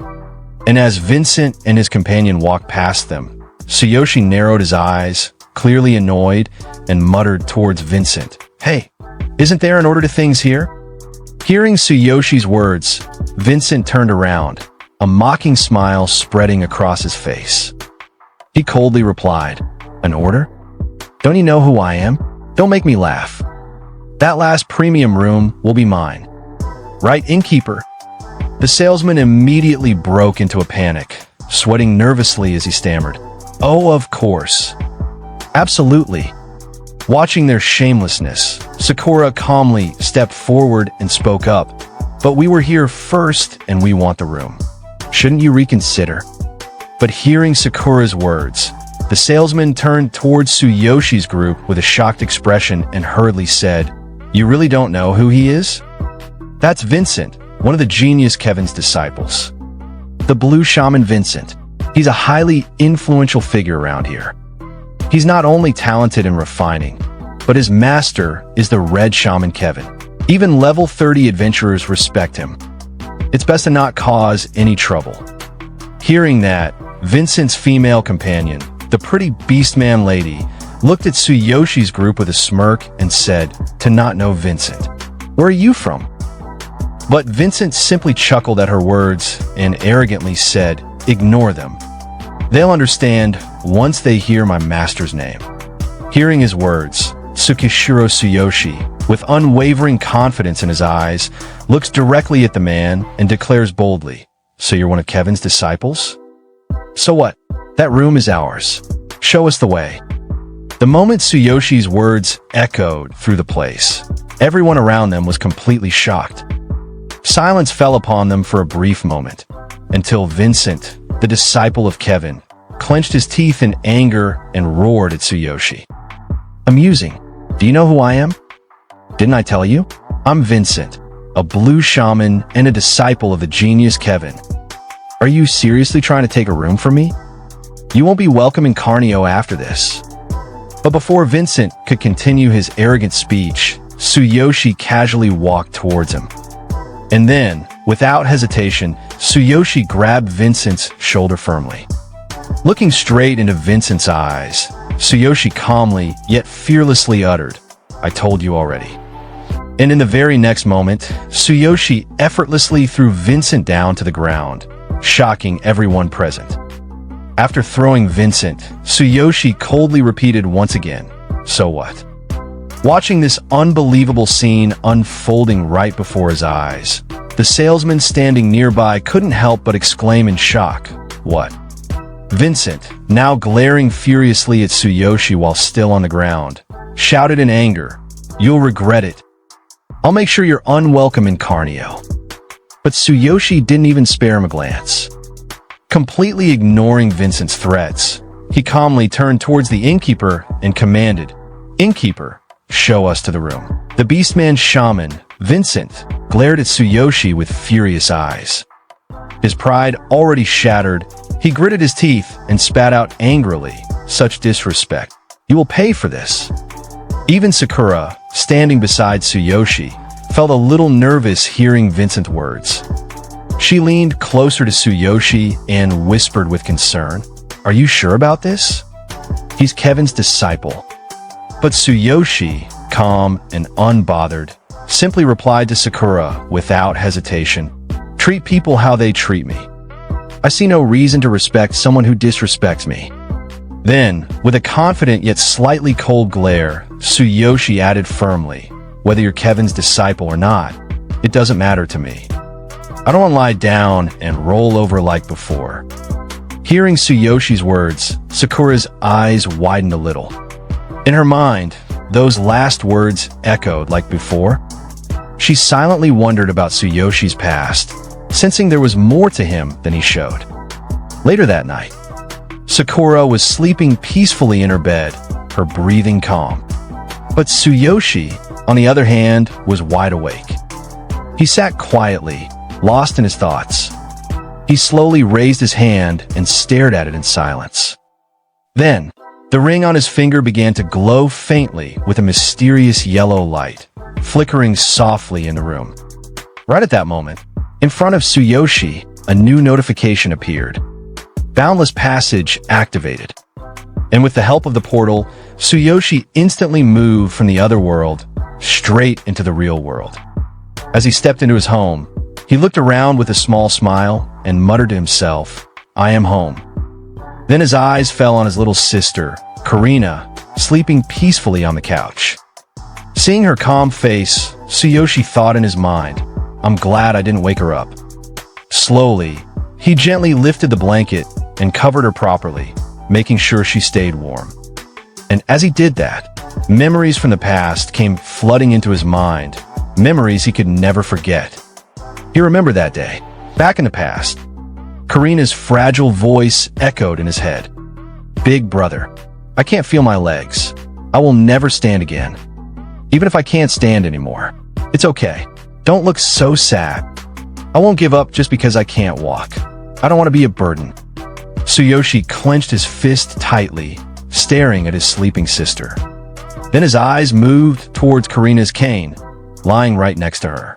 And as Vincent and his companion walked past them, Tsuyoshi narrowed his eyes, clearly annoyed, and muttered towards Vincent, hey, isn't there an order to things here? Hearing Tsuyoshi's words, Vincent turned around, a mocking smile spreading across his face. He coldly replied, an order? Don't you know who I am? Don't make me laugh. That last premium room will be mine. Right, innkeeper? The salesman immediately broke into a panic, sweating nervously as he stammered, oh, of course. Absolutely. Watching their shamelessness, Sakura calmly stepped forward and spoke up, but we were here first and we want the room. Shouldn't you reconsider? But hearing Sakura's words, the salesman turned towards Tsuyoshi's group with a shocked expression and hurriedly said, you really don't know who he is? That's Vincent, one of the genius Kevin's disciples. The blue shaman Vincent. He's a highly influential figure around here. He's not only talented in refining, but his master is the red shaman Kevin. Even level 30 adventurers respect him. It's best to not cause any trouble. Hearing that, Vincent's female companion, the pretty beastman lady, looked at Tsuyoshi's group with a smirk and said, to not know Vincent. Where are you from? But Vincent simply chuckled at her words and arrogantly said, ignore them. They'll understand once they hear my master's name. Hearing his words, Tsukishiro Tsuyoshi, with unwavering confidence in his eyes, looks directly at the man and declares boldly, so you're one of Kevin's disciples? So what? That room is ours. Show us the way. The moment Tsuyoshi's words echoed through the place, everyone around them was completely shocked. Silence fell upon them for a brief moment, until Vincent, the disciple of Kevin, clenched his teeth in anger and roared at Tsuyoshi. Amusing. Do you know who I am? Didn't I tell you? I'm Vincent, a blue shaman and a disciple of the genius Kevin. Are you seriously trying to take a room from me? You won't be welcome in Carnio after this." But before Vincent could continue his arrogant speech, Tsuyoshi casually walked towards him. And then, without hesitation, Tsuyoshi grabbed Vincent's shoulder firmly. Looking straight into Vincent's eyes, Tsuyoshi calmly yet fearlessly uttered, "I told you already." And in the very next moment, Tsuyoshi effortlessly threw Vincent down to the ground, shocking everyone present. After throwing Vincent, Tsuyoshi coldly repeated once again, "So what?" Watching this unbelievable scene unfolding right before his eyes, the salesman standing nearby couldn't help but exclaim in shock, "What?" Vincent, now glaring furiously at Tsuyoshi while still on the ground, shouted in anger, "You'll regret it. I'll make sure you're unwelcome in Carnio." But Tsuyoshi didn't even spare him a glance. Completely ignoring Vincent's threats, he calmly turned towards the innkeeper and commanded, "Innkeeper, show us to the room." The beastman shaman, Vincent, glared at Tsuyoshi with furious eyes. His pride already shattered, he gritted his teeth and spat out angrily, "Such disrespect. You will pay for this." Even Sakura, standing beside Tsuyoshi, felt a little nervous hearing Vincent's words. She leaned closer to Tsuyoshi and whispered with concern, "Are you sure about this? He's Kevin's disciple." But Tsuyoshi, calm and unbothered, simply replied to Sakura without hesitation, "Treat people how they treat me. I see no reason to respect someone who disrespects me." Then, with a confident yet slightly cold glare, Tsuyoshi added firmly, "Whether you're Kevin's disciple or not, it doesn't matter to me. I don't want to lie down and roll over like before." Hearing Tsuyoshi's words, Sakura's eyes widened a little. In her mind, those last words echoed like before. She silently wondered about Tsuyoshi's past, sensing there was more to him than he showed. Later that night, Sakura was sleeping peacefully in her bed, her breathing calm. But Tsuyoshi, on the other hand, was wide awake. He sat quietly, lost in his thoughts. He slowly raised his hand and stared at it in silence. Then, the ring on his finger began to glow faintly with a mysterious yellow light, flickering softly in the room. Right at that moment, in front of Tsuyoshi, a new notification appeared. Boundless Passage activated. And with the help of the portal, Tsuyoshi instantly moved from the other world straight into the real world. As he stepped into his home, he looked around with a small smile and muttered to himself, "I am home." Then his eyes fell on his little sister, Karina, sleeping peacefully on the couch. Seeing her calm face, Tsuyoshi thought in his mind, "I'm glad I didn't wake her up." Slowly, he gently lifted the blanket and covered her properly, making sure she stayed warm. And as he did that, memories from the past came flooding into his mind, memories he could never forget. He remembered that day, back in the past. Karina's fragile voice echoed in his head. "Big brother, I can't feel my legs. I will never stand again. Even if I can't stand anymore, it's okay. Don't look so sad. I won't give up just because I can't walk. I don't want to be a burden." Tsuyoshi clenched his fist tightly, staring at his sleeping sister. Then his eyes moved towards Karina's cane, lying right next to her.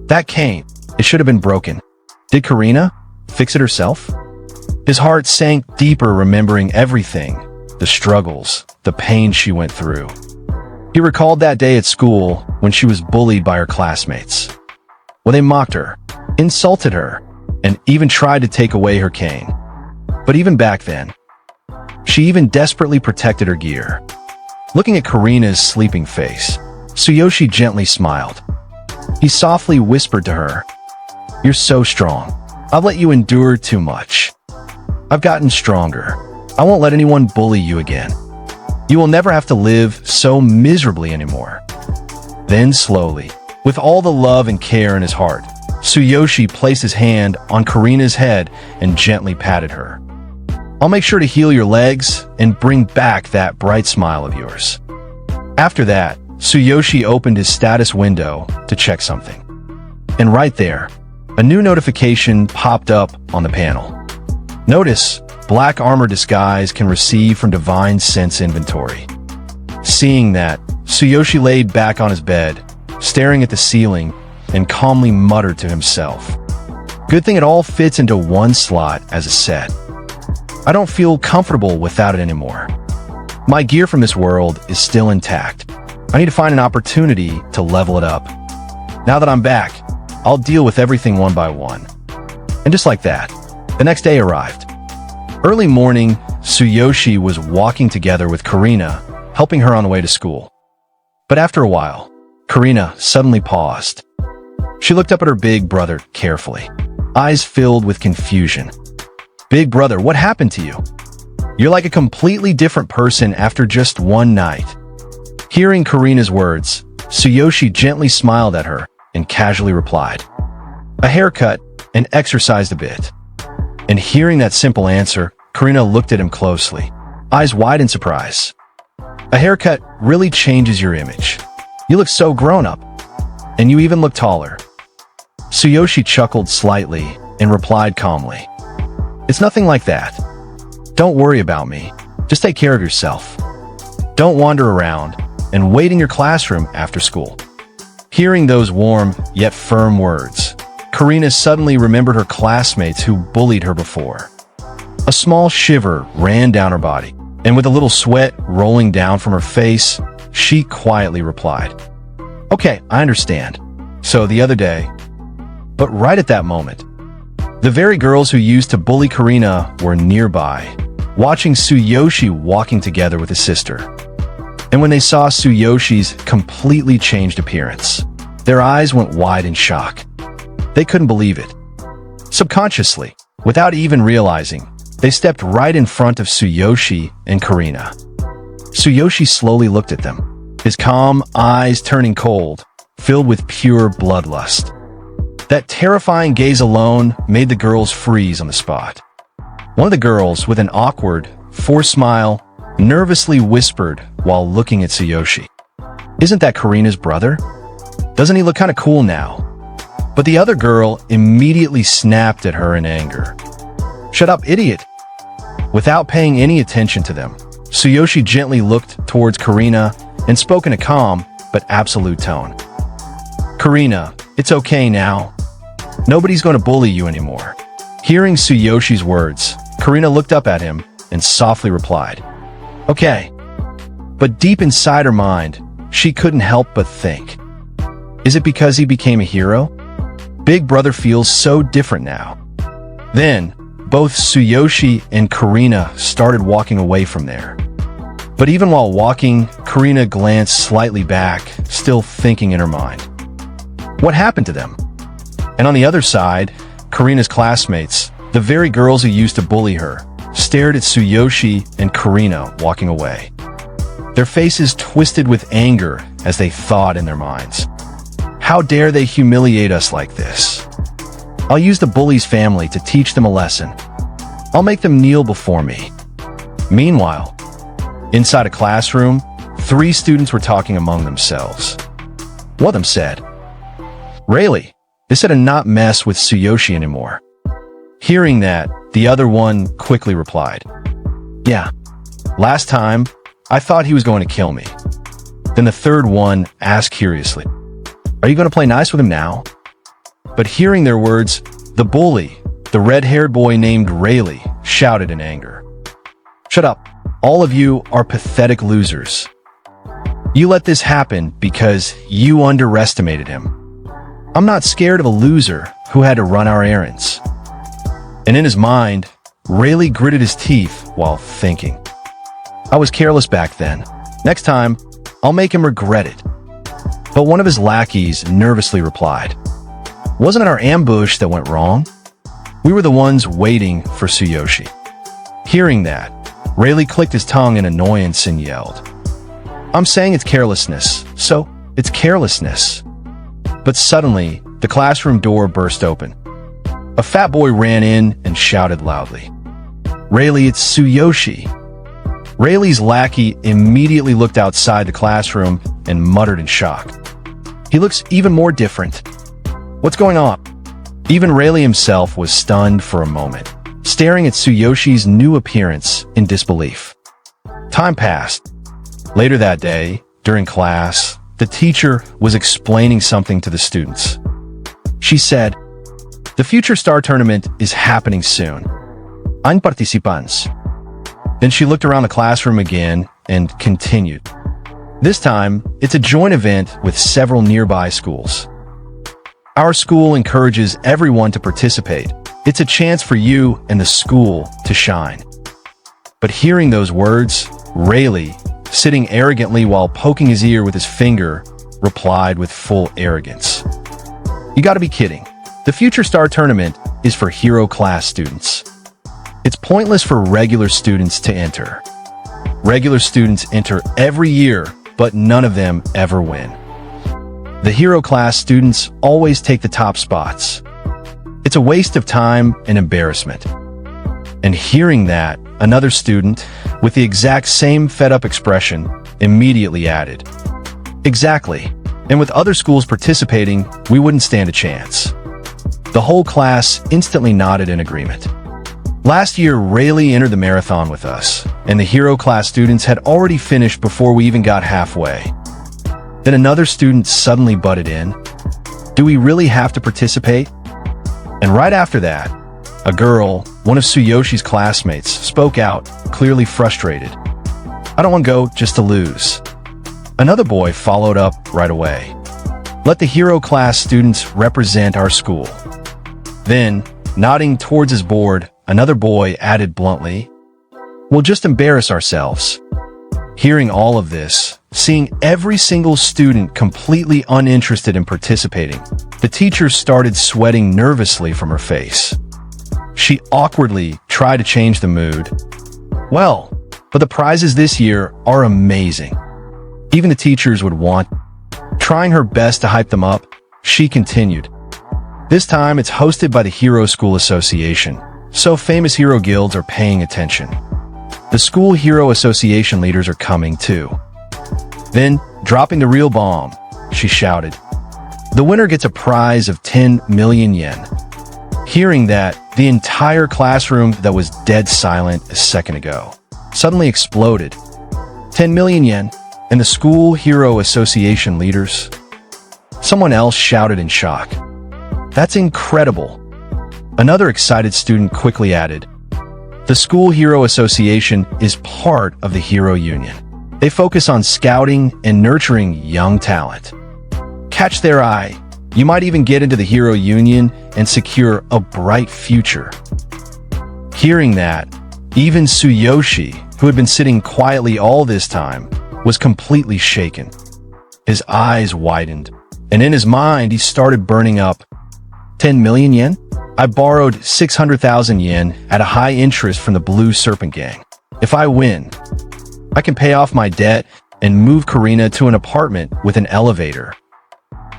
That cane, it should have been broken. Did Karina fix it herself? His heart sank deeper remembering everything, the struggles, the pain she went through. He recalled that day at school when she was bullied by her classmates. When they mocked her, insulted her, and even tried to take away her cane. But even back then, she even desperately protected her gear. Looking at Karina's sleeping face, Tsuyoshi gently smiled. He softly whispered to her, "You're so strong. I've let you endure too much. I've gotten stronger. I won't let anyone bully you again. You will never have to live so miserably anymore." Then slowly, with all the love and care in his heart, Tsuyoshi placed his hand on Karina's head and gently patted her. "I'll make sure to heal your legs and bring back that bright smile of yours." After that, Tsuyoshi opened his status window to check something. And right there, a new notification popped up on the panel. Notice, black armor disguise can receive from Divine Sense inventory. Seeing that, Tsuyoshi laid back on his bed, staring at the ceiling, and calmly muttered to himself. Good thing it all fits into one slot as a set. I don't feel comfortable without it anymore. My gear from this world is still intact. I need to find an opportunity to level it up. Now that I'm back, I'll deal with everything one by one. And just like that, the next day arrived. Early morning, Tsuyoshi was walking together with Karina, helping her on the way to school. But after a while, Karina suddenly paused. She looked up at her big brother carefully, eyes filled with confusion. Big brother, what happened to you? You're like a completely different person after just one night. Hearing Karina's words, Tsuyoshi gently smiled at her and casually replied, a haircut and exercised a bit. And hearing that simple answer, Karina looked at him closely, eyes wide in surprise. A haircut really changes your image. You look so grown up, and you even look taller. Tsuyoshi chuckled slightly and replied calmly, it's nothing like that. Don't worry about me. Just take care of yourself. Don't wander around and wait in your classroom after school. Hearing those warm yet firm words, Karina suddenly remembered her classmates who bullied her before. A small shiver ran down her body, and with a little sweat rolling down from her face, she quietly replied, okay, I understand. So the other day, but right at that moment, the very girls who used to bully Karina were nearby, watching Tsuyoshi walking together with his sister. And when they saw Tsuyoshi's completely changed appearance, their eyes went wide in shock. They couldn't believe it. Subconsciously, without even realizing, they stepped right in front of Tsuyoshi and Karina. Tsuyoshi slowly looked at them, his calm eyes turning cold, filled with pure bloodlust. That terrifying gaze alone made the girls freeze on the spot. One of the girls, with an awkward, forced smile, nervously whispered while looking at Tsuyoshi, isn't that Karina's brother? Doesn't he look kind of cool now? But the other girl immediately snapped at her in anger. Shut up, idiot! Without paying any attention to them, Tsuyoshi gently looked towards Karina and spoke in a calm but absolute tone. Karina, it's okay now. Nobody's going to bully you anymore. Hearing Tsuyoshi's words, Karina looked up at him and softly replied, okay. But deep inside her mind, she couldn't help but think, is it because he became a hero? Big brother feels so different now. Then, both Tsuyoshi and Karina started walking away from there. But even while walking, Karina glanced slightly back, still thinking in her mind. What happened to them? And on the other side, Karina's classmates, the very girls who used to bully her, stared at Tsuyoshi and Karina walking away. Their faces twisted with anger as they thought in their minds, how dare they humiliate us like this? I'll use the bully's family to teach them a lesson. I'll make them kneel before me. Meanwhile, inside a classroom, 3 students were talking among themselves. One of them said, Rayleigh, they said to not mess with Tsuyoshi anymore. Hearing that, the other one quickly replied, yeah, last time, I thought he was going to kill me. Then the third one asked curiously, are you going to play nice with him now? But hearing their words, the bully, the red-haired boy named Rayleigh, shouted in anger. Shut up. All of you are pathetic losers. You let this happen because you underestimated him. I'm not scared of a loser who had to run our errands. And in his mind, Rayleigh gritted his teeth while thinking, I was careless back then. Next time, I'll make him regret it. But one of his lackeys nervously replied, wasn't it our ambush that went wrong? We were the ones waiting for Tsuyoshi. Hearing that, Rayleigh clicked his tongue in annoyance and yelled, I'm saying it's carelessness, so it's carelessness. But suddenly, the classroom door burst open. A fat boy ran in and shouted loudly, Rayleigh, it's Tsuyoshi. Rayleigh's lackey immediately looked outside the classroom and muttered in shock. He looks even more different. What's going on? Even Rayleigh himself was stunned for a moment, staring at Tsuyoshi's new appearance in disbelief. Time passed. Later that day, during class, the teacher was explaining something to the students. She said, "The Future Star Tournament is happening soon. Any participants?" Then she looked around the classroom again and continued. This time, it's a joint event with several nearby schools. Our school encourages everyone to participate. It's a chance for you and the school to shine. But hearing those words, Rayleigh, sitting arrogantly while poking his ear with his finger, replied with full arrogance. "You gotta be kidding. The Future Star Tournament is for hero class students. It's pointless for regular students to enter. Regular students enter every year, but none of them ever win. The hero class students always take the top spots. It's a waste of time and embarrassment." And hearing that, another student, with the exact same fed-up expression, immediately added, "Exactly. And with other schools participating, we wouldn't stand a chance." The whole class instantly nodded in agreement. Last year, Rayleigh entered the marathon with us, and the hero class students had already finished before we even got halfway. Then another student suddenly butted in. "Do we really have to participate?" And right after that, a girl, one of Tsuyoshi's classmates, spoke out, clearly frustrated. "I don't want to go just to lose." Another boy followed up right away. "Let the hero class students represent our school." Then, nodding towards his board, another boy added bluntly, "We'll just embarrass ourselves." Hearing all of this, seeing every single student completely uninterested in participating, the teacher started sweating nervously from her face. She awkwardly tried to change the mood. "Well, but the prizes this year are amazing. Even the teachers would want." Trying her best to hype them up, she continued. "This time it's hosted by the Hero School Association, so famous hero guilds are paying attention. The School Hero Association leaders are coming too." Then, dropping the real bomb, she shouted, "The winner gets a prize of 10 million yen. Hearing that, the entire classroom that was dead silent a second ago suddenly exploded. 10 million yen, and the School Hero Association leaders? Someone else shouted in shock. "That's incredible." Another excited student quickly added, "The School Hero Association is part of the Hero Union. They focus on scouting and nurturing young talent. Catch their eye. You might even get into the Hero Union and secure a bright future." Hearing that, even Tsuyoshi, who had been sitting quietly all this time, was completely shaken. His eyes widened, and in his mind he started burning up. 10 million yen? I borrowed 600,000 yen at a high interest from the Blue Serpent Gang. If I win, I can pay off my debt and move Karina to an apartment with an elevator.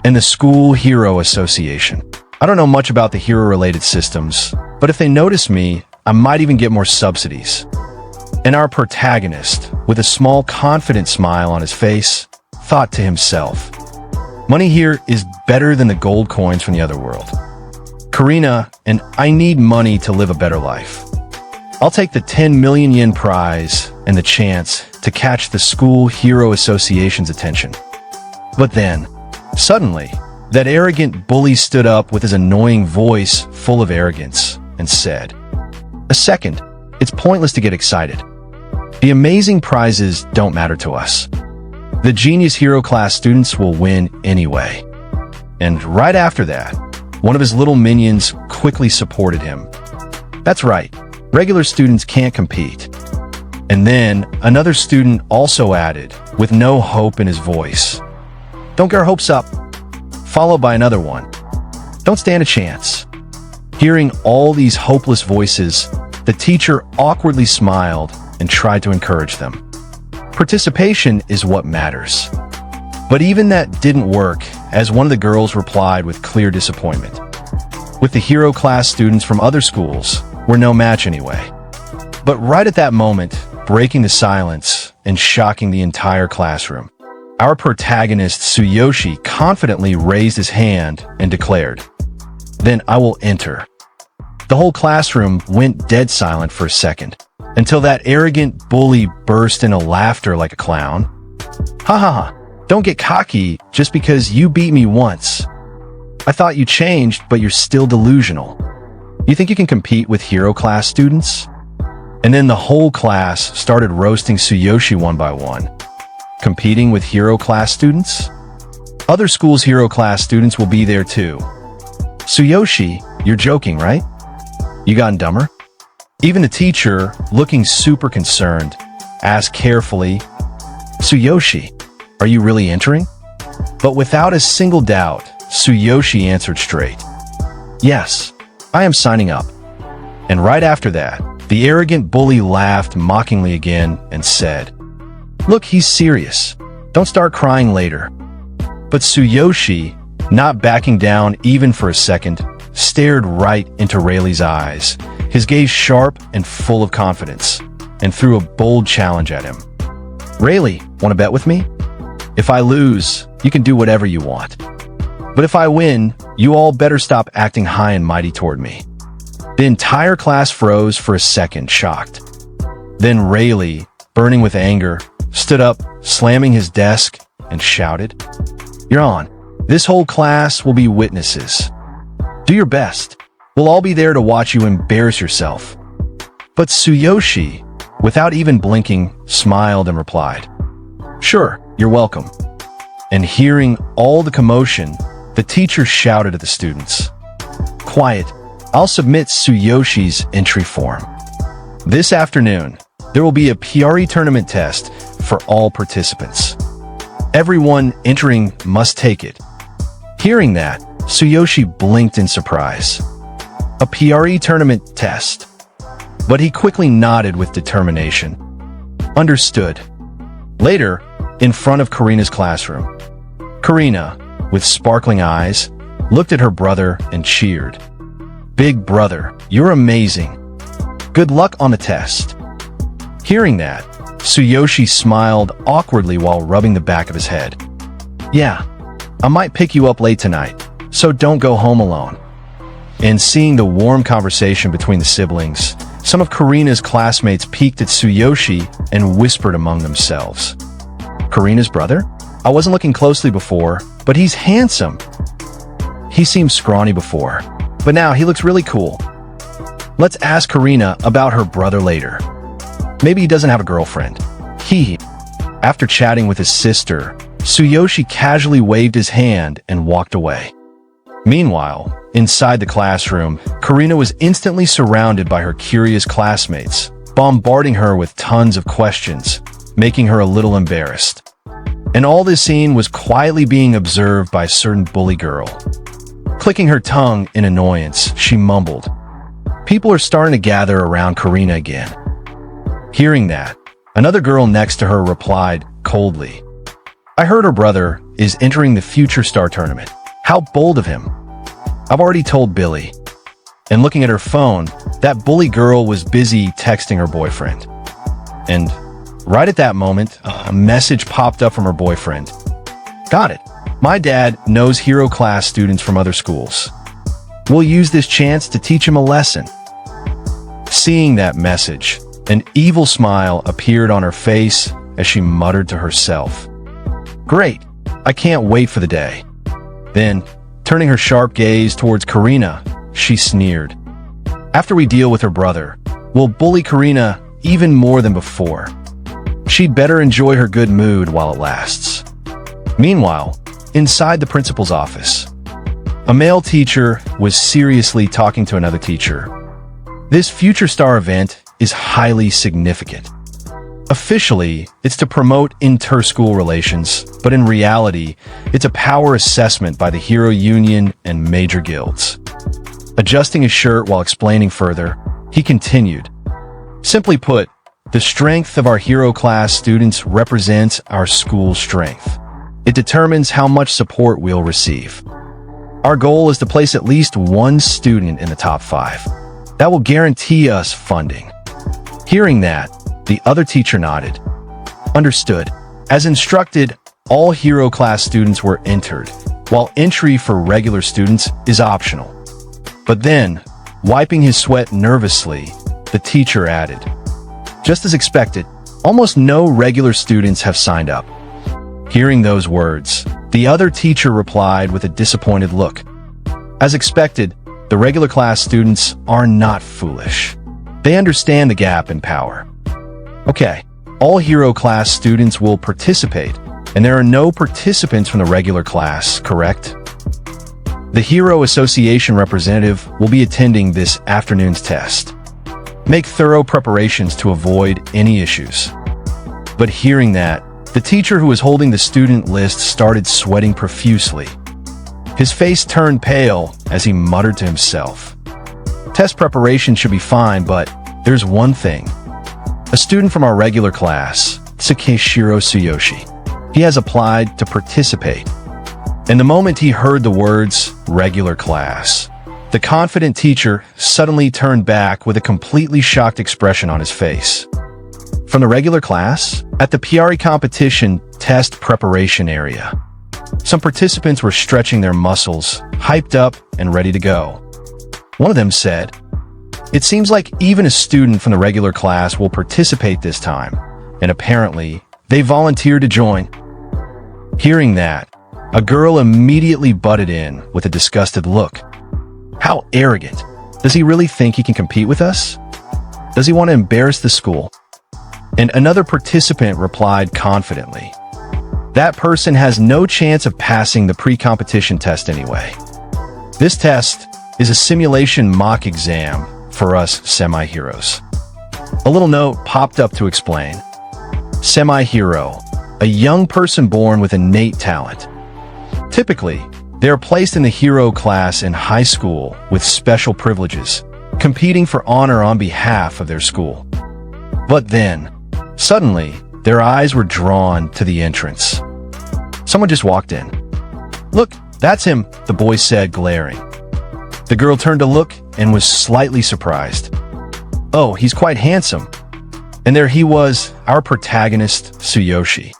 And the School Hero Association. I don't know much about the hero-related systems, but if they notice me, I might even get more subsidies. And our protagonist, with a small confident smile on his face, thought to himself, "Money here is better than the gold coins from the other world. Karina, and I need money to live a better life. I'll take the 10 million yen prize and the chance to catch the School Hero Association's attention." But then, suddenly, that arrogant bully stood up with his annoying voice full of arrogance and said, "A second, it's pointless to get excited. The amazing prizes don't matter to us. The Genius Hero class students will win anyway." And right after that, one of his little minions quickly supported him. "That's right, regular students can't compete." And then another student also added, with no hope in his voice, "Don't get our hopes up," followed by another one, "Don't stand a chance." Hearing all these hopeless voices, the teacher awkwardly smiled and tried to encourage them. Participation is what matters. But even that didn't work, as one of the girls replied with clear disappointment. With the hero class students from other schools, we're no match anyway. But right at that moment, breaking the silence and shocking the entire classroom. Our protagonist, Tsuyoshi, confidently raised his hand and declared, "Then I will enter." The whole classroom went dead silent for a second, until that arrogant bully burst into laughter like a clown. "Ha ha ha, don't get cocky just because you beat me once. I thought you changed, but you're still delusional. You think you can compete with hero class students?" And then the whole class started roasting Tsuyoshi one by one. Competing with hero class students? Other schools' hero class students will be there too. "Tsuyoshi, you're joking, right? You gotten dumber?" Even the teacher, looking super concerned, asked carefully, "Tsuyoshi, are you really entering?" But without a single doubt, Tsuyoshi answered straight, "Yes, I am signing up." And right after that, the arrogant bully laughed mockingly again and said, "Look, he's serious. Don't start crying later." But Tsuyoshi, not backing down even for a second, stared right into Rayleigh's eyes, his gaze sharp and full of confidence, and threw a bold challenge at him. "Rayleigh, want to bet with me? If I lose, you can do whatever you want. But if I win, you all better stop acting high and mighty toward me." The entire class froze for a second, shocked. Then Rayleigh, burning with anger, stood up, slamming his desk, and shouted, "You're on. This whole class will be witnesses. Do your best. We'll all be there to watch you embarrass yourself." But Tsuyoshi, without even blinking, smiled and replied, "Sure, you're welcome." And hearing all the commotion, the teacher shouted at the students, "Quiet. I'll submit Tsuyoshi's entry form. This afternoon, there will be a PRE tournament test for all participants. Everyone entering must take it." Hearing that, Tsuyoshi blinked in surprise. A PRE tournament test. But he quickly nodded with determination. Understood. Later, in front of Karina's classroom, Karina, with sparkling eyes, looked at her brother and cheered. "Big brother, you're amazing. Good luck on the test." Hearing that, Tsuyoshi smiled awkwardly while rubbing the back of his head. "Yeah, I might pick you up late tonight, so don't go home alone." And seeing the warm conversation between the siblings, some of Karina's classmates peeked at Tsuyoshi and whispered among themselves, "Karina's brother? I wasn't looking closely before, but he's handsome. He seemed scrawny before, but now he looks really cool. Let's ask Karina about her brother later. Maybe he doesn't have a girlfriend." After chatting with his sister, Tsuyoshi casually waved his hand and walked away. Meanwhile, inside the classroom, Karina was instantly surrounded by her curious classmates, bombarding her with tons of questions, making her a little embarrassed. And all this scene was quietly being observed by a certain bully girl. Clicking her tongue in annoyance, she mumbled, "People are starting to gather around Karina again." Hearing that, another girl next to her replied coldly, "I heard her brother is entering the Future Star Tournament. How bold of him. I've already told Billy." And looking at her phone, that bully girl was busy texting her boyfriend. And right at that moment, a message popped up from her boyfriend. "Got it. My dad knows hero class students from other schools. We'll use this chance to teach him a lesson." Seeing that message, an evil smile appeared on her face as she muttered to herself, "Great, I can't wait for the day." Then, turning her sharp gaze towards Karina, she sneered, "After we deal with her brother, we'll bully Karina even more than before. She'd better enjoy her good mood while it lasts." Meanwhile, inside the principal's office, a male teacher was seriously talking to another teacher. This Future Star event is highly significant. Officially, it's to promote inter-school relations, but in reality, it's a power assessment by the Hero Union and major guilds. Adjusting his shirt while explaining further, he continued, "Simply put, the strength of our hero class students represents our school's strength. It determines how much support we'll receive. Our goal is to place at least one student in the top 5. That will guarantee us funding." Hearing that, The other teacher nodded. Understood. As instructed, all hero class students were entered, while entry for regular students is optional. But then, wiping his sweat nervously, the teacher added, just as expected, almost no regular students have signed up. Hearing those words, the other teacher replied with a disappointed look. As expected, the regular class students are not foolish. They understand the gap in power. Okay, all hero class students will participate, and there are no participants from the regular class, correct? The Hero Association representative will be attending this afternoon's test. Make thorough preparations to avoid any issues. But hearing that, the teacher who was holding the student list started sweating profusely. His face turned pale as he muttered to himself. Test preparation should be fine, but there's one thing. A student from our regular class, Tsuyoshi. He has applied to participate. And the moment he heard the words, regular class, the confident teacher suddenly turned back with a completely shocked expression on his face. From the regular class, at the PRE competition test preparation area, some participants were stretching their muscles, hyped up and ready to go. One of them said, "It seems like even a student from the regular class will participate this time," and apparently, they volunteered to join. Hearing that, a girl immediately butted in with a disgusted look. How arrogant! Does he really think he can compete with us? Does he want to embarrass the school? And another participant replied confidently, "That person has no chance of passing the pre-competition test anyway. This test is a simulation mock exam for us semi-heroes." A little note popped up to explain. Semi-hero, a young person born with innate talent. Typically, they are placed in the hero class in high school with special privileges, competing for honor on behalf of their school. But then, suddenly, their eyes were drawn to the entrance. Someone just walked in. "Look, that's him," the boy said, glaring. The girl turned to look and was slightly surprised. "Oh, he's quite handsome." And there he was, our protagonist, Tsuyoshi.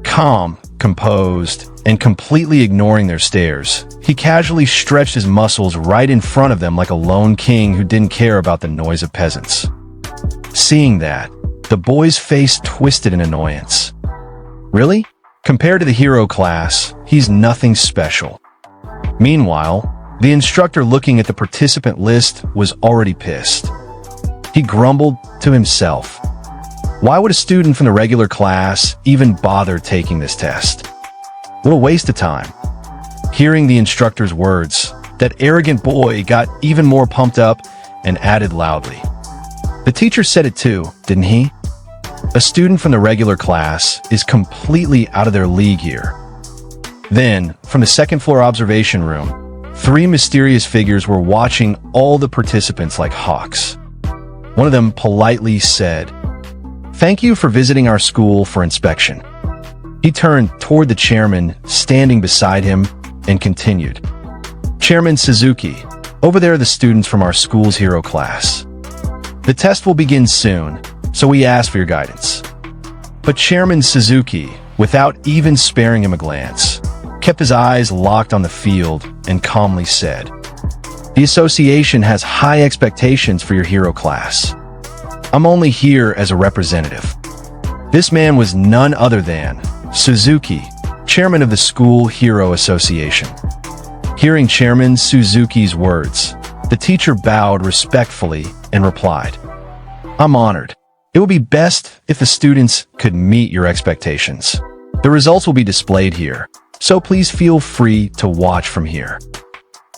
Calm, composed, and completely ignoring their stares, he casually stretched his muscles right in front of them like a lone king who didn't care about the noise of peasants. Seeing that, the boy's face twisted in annoyance. Really? Compared to the hero class, he's nothing special. Meanwhile, the instructor looking at the participant list was already pissed. He grumbled to himself. Why would a student from the regular class even bother taking this test? What a waste of time. Hearing the instructor's words, that arrogant boy got even more pumped up and added loudly. The teacher said it too, didn't he? A student from the regular class is completely out of their league here. Then, from the second floor observation room, 3 mysterious figures were watching all the participants like hawks. One of them politely said, "Thank you for visiting our school for inspection." He turned toward the chairman standing beside him and continued, "Chairman Suzuki, over there are the students from our school's hero class. The test will begin soon, so we ask for your guidance." But Chairman Suzuki, without even sparing him a glance, kept his eyes locked on the field and calmly said, "The association has high expectations for your hero class. I'm only here as a representative." This man was none other than Suzuki, chairman of the School Hero Association. Hearing Chairman Suzuki's words, the teacher bowed respectfully and replied, "I'm honored. It would be best if the students could meet your expectations. The results will be displayed here, so please feel free to watch from here."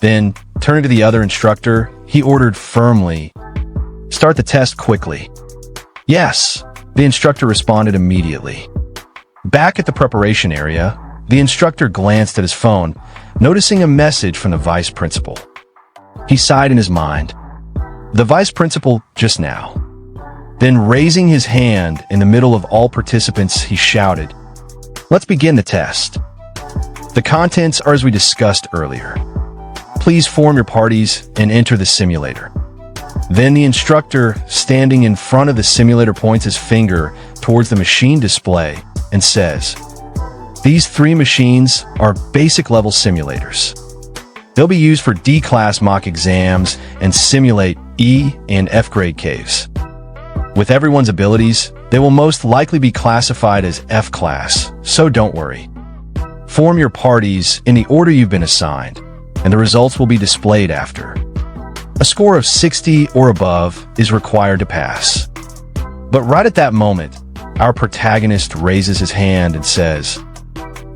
Then, turning to the other instructor, he ordered firmly, "Start the test quickly." "Yes," the instructor responded immediately. Back at the preparation area, the instructor glanced at his phone, noticing a message from the vice principal. He sighed in his mind. The vice principal just now. Then raising his hand in the middle of all participants, he shouted, "Let's begin the test. The contents are as we discussed earlier. Please form your parties and enter the simulator." Then the instructor, standing in front of the simulator, points his finger towards the machine display and says, "These 3 machines are basic level simulators. They'll be used for D-class mock exams and simulate E and F grade caves. With everyone's abilities, they will most likely be classified as F class, so don't worry. Form your parties in the order you've been assigned, and the results will be displayed after. A score of 60 or above is required to pass." But right at that moment, our protagonist raises his hand and says,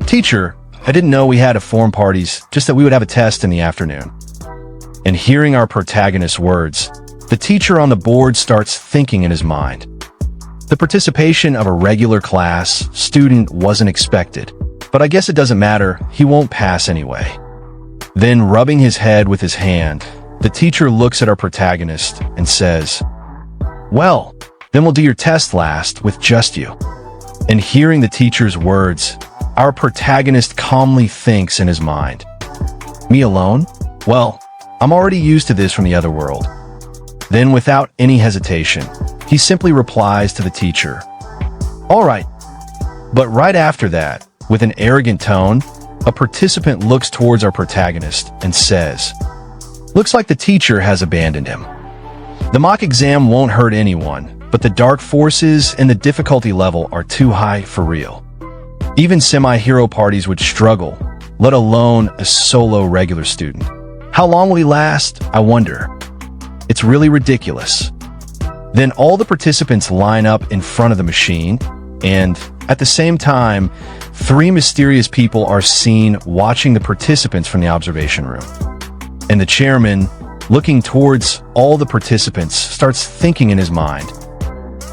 "Teacher, I didn't know we had to form parties, just that we would have a test in the afternoon." And hearing our protagonist's words, the teacher on the board starts thinking in his mind. The participation of a regular class student wasn't expected, but I guess it doesn't matter, he won't pass anyway. Then, rubbing his head with his hand, the teacher looks at our protagonist and says, "Well, then we'll do your test last with just you." And hearing the teacher's words, our protagonist calmly thinks in his mind, "Me alone? Well, I'm already used to this from the other world." Then, without any hesitation, he simply replies to the teacher, "All right." But right after that, with an arrogant tone, a participant looks towards our protagonist and says, "Looks like the teacher has abandoned him. The mock exam won't hurt anyone, but the dark forces and the difficulty level are too high for real. Even semi-hero parties would struggle, let alone a solo regular student. How long will he last, I wonder? It's really ridiculous." Then all the participants line up in front of the machine, and at the same time, 3 mysterious people are seen watching the participants from the observation room. And the chairman, looking towards all the participants, starts thinking in his mind,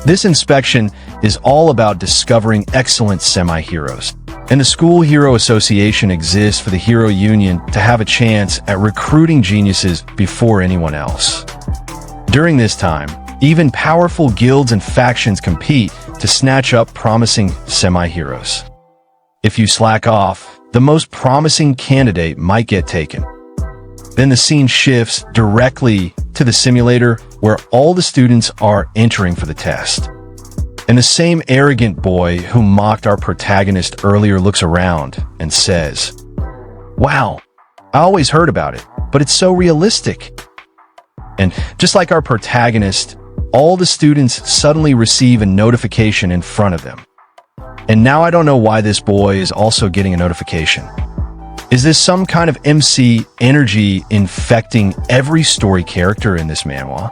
"This inspection is all about discovering excellent semi-heroes, and the School Hero Association exists for the Hero Union to have a chance at recruiting geniuses before anyone else. During this time, even powerful guilds and factions compete to snatch up promising semi-heroes. If you slack off, the most promising candidate might get taken." Then the scene shifts directly to the simulator where all the students are entering for the test. And the same arrogant boy who mocked our protagonist earlier looks around and says, "Wow, I always heard about it, but it's so realistic." And just like our protagonist, all the students suddenly receive a notification in front of them. And now I don't know why this boy is also getting a notification. Is this some kind of MC energy infecting every story character in this manhwa?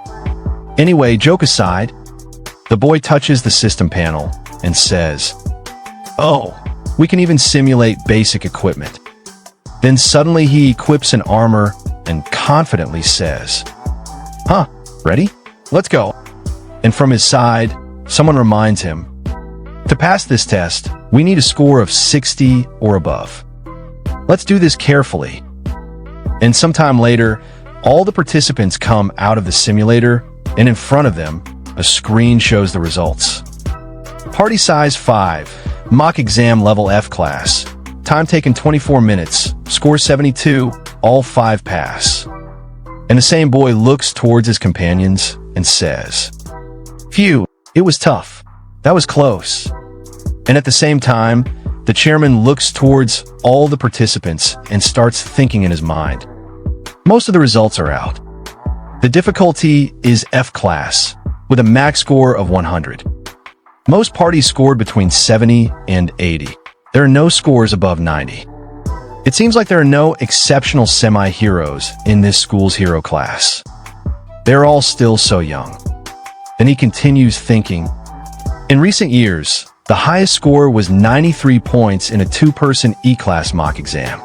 Anyway, joke aside, the boy touches the system panel and says, "Oh, we can even simulate basic equipment." Then suddenly he equips an armor and confidently says, "Huh, ready? Let's go." And from his side, someone reminds him, "To pass this test, we need a score of 60 or above. Let's do this carefully." And sometime later, all the participants come out of the simulator, and in front of them, a screen shows the results. Party size 5, mock exam level F class, time taken 24 minutes, score 72, all 5 pass. And the same boy looks towards his companions and says, "Phew, it was tough. That was close." And at the same time, the chairman looks towards all the participants and starts thinking in his mind. Most of the results are out. The difficulty is F class, with a max score of 100. Most parties scored between 70 and 80. There are no scores above 90. It seems like there are no exceptional semi-heroes in this school's hero class. They're all still so young. Then he continues thinking, "In recent years, the highest score was 93 points in a 2-person E-class mock exam.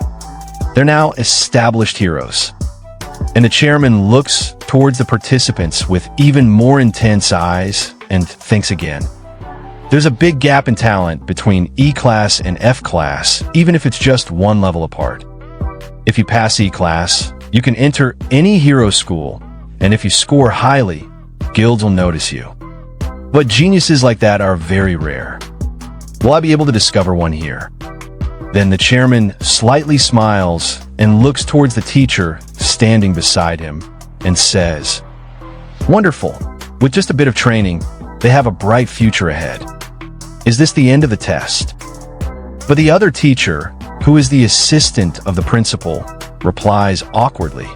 They're now established heroes." And the chairman looks towards the participants with even more intense eyes and thinks again. There's a big gap in talent between E-class and F-class, even if it's just 1 level apart. If you pass E-class, you can enter any hero school, and if you score highly, guilds will notice you. But geniuses like that are very rare. Will I be able to discover one here? Then the chairman slightly smiles and looks towards the teacher standing beside him and says, Wonderful. With just a bit of training, they have a bright future ahead. Is this the end of the test? But the other teacher, who is the assistant of the principal, replies awkwardly.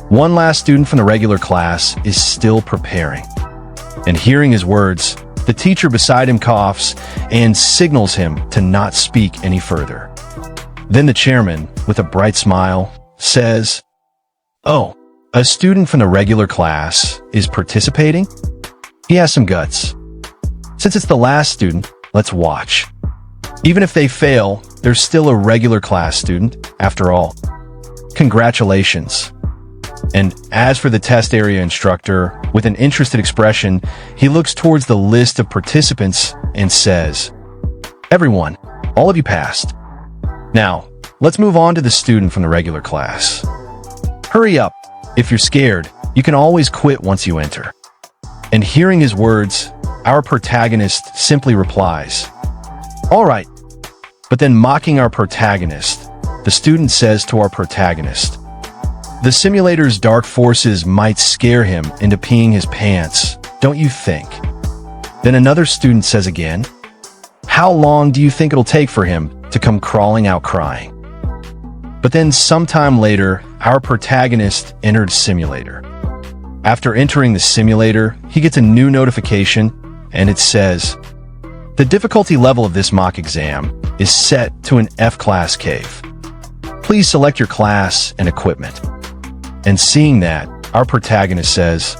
One last student from the regular class is still preparing. And hearing his words, the teacher beside him coughs and signals him to not speak any further. Then the chairman, with a bright smile, says, "Oh, a student from the regular class is participating? He has some guts. Since it's the last student, let's watch. Even if they fail, they're still a regular class student, after all. Congratulations." And as for the test area instructor, with an interested expression, he looks towards the list of participants and says, "Everyone, all of you passed. Now, let's move on to the student from the regular class. Hurry up. If you're scared, you can always quit once you enter." And hearing his words, our protagonist simply replies, "All right." But then mocking our protagonist, the student says to our protagonist, "The simulator's dark forces might scare him into peeing his pants, don't you think?" Then another student says again, "How long do you think it'll take for him to come crawling out crying?" But then sometime later, our protagonist entered simulator. After entering the simulator, he gets a new notification, and it says, "The difficulty level of this mock exam is set to an F-class cave. Please select your class and equipment." And seeing that, our protagonist says,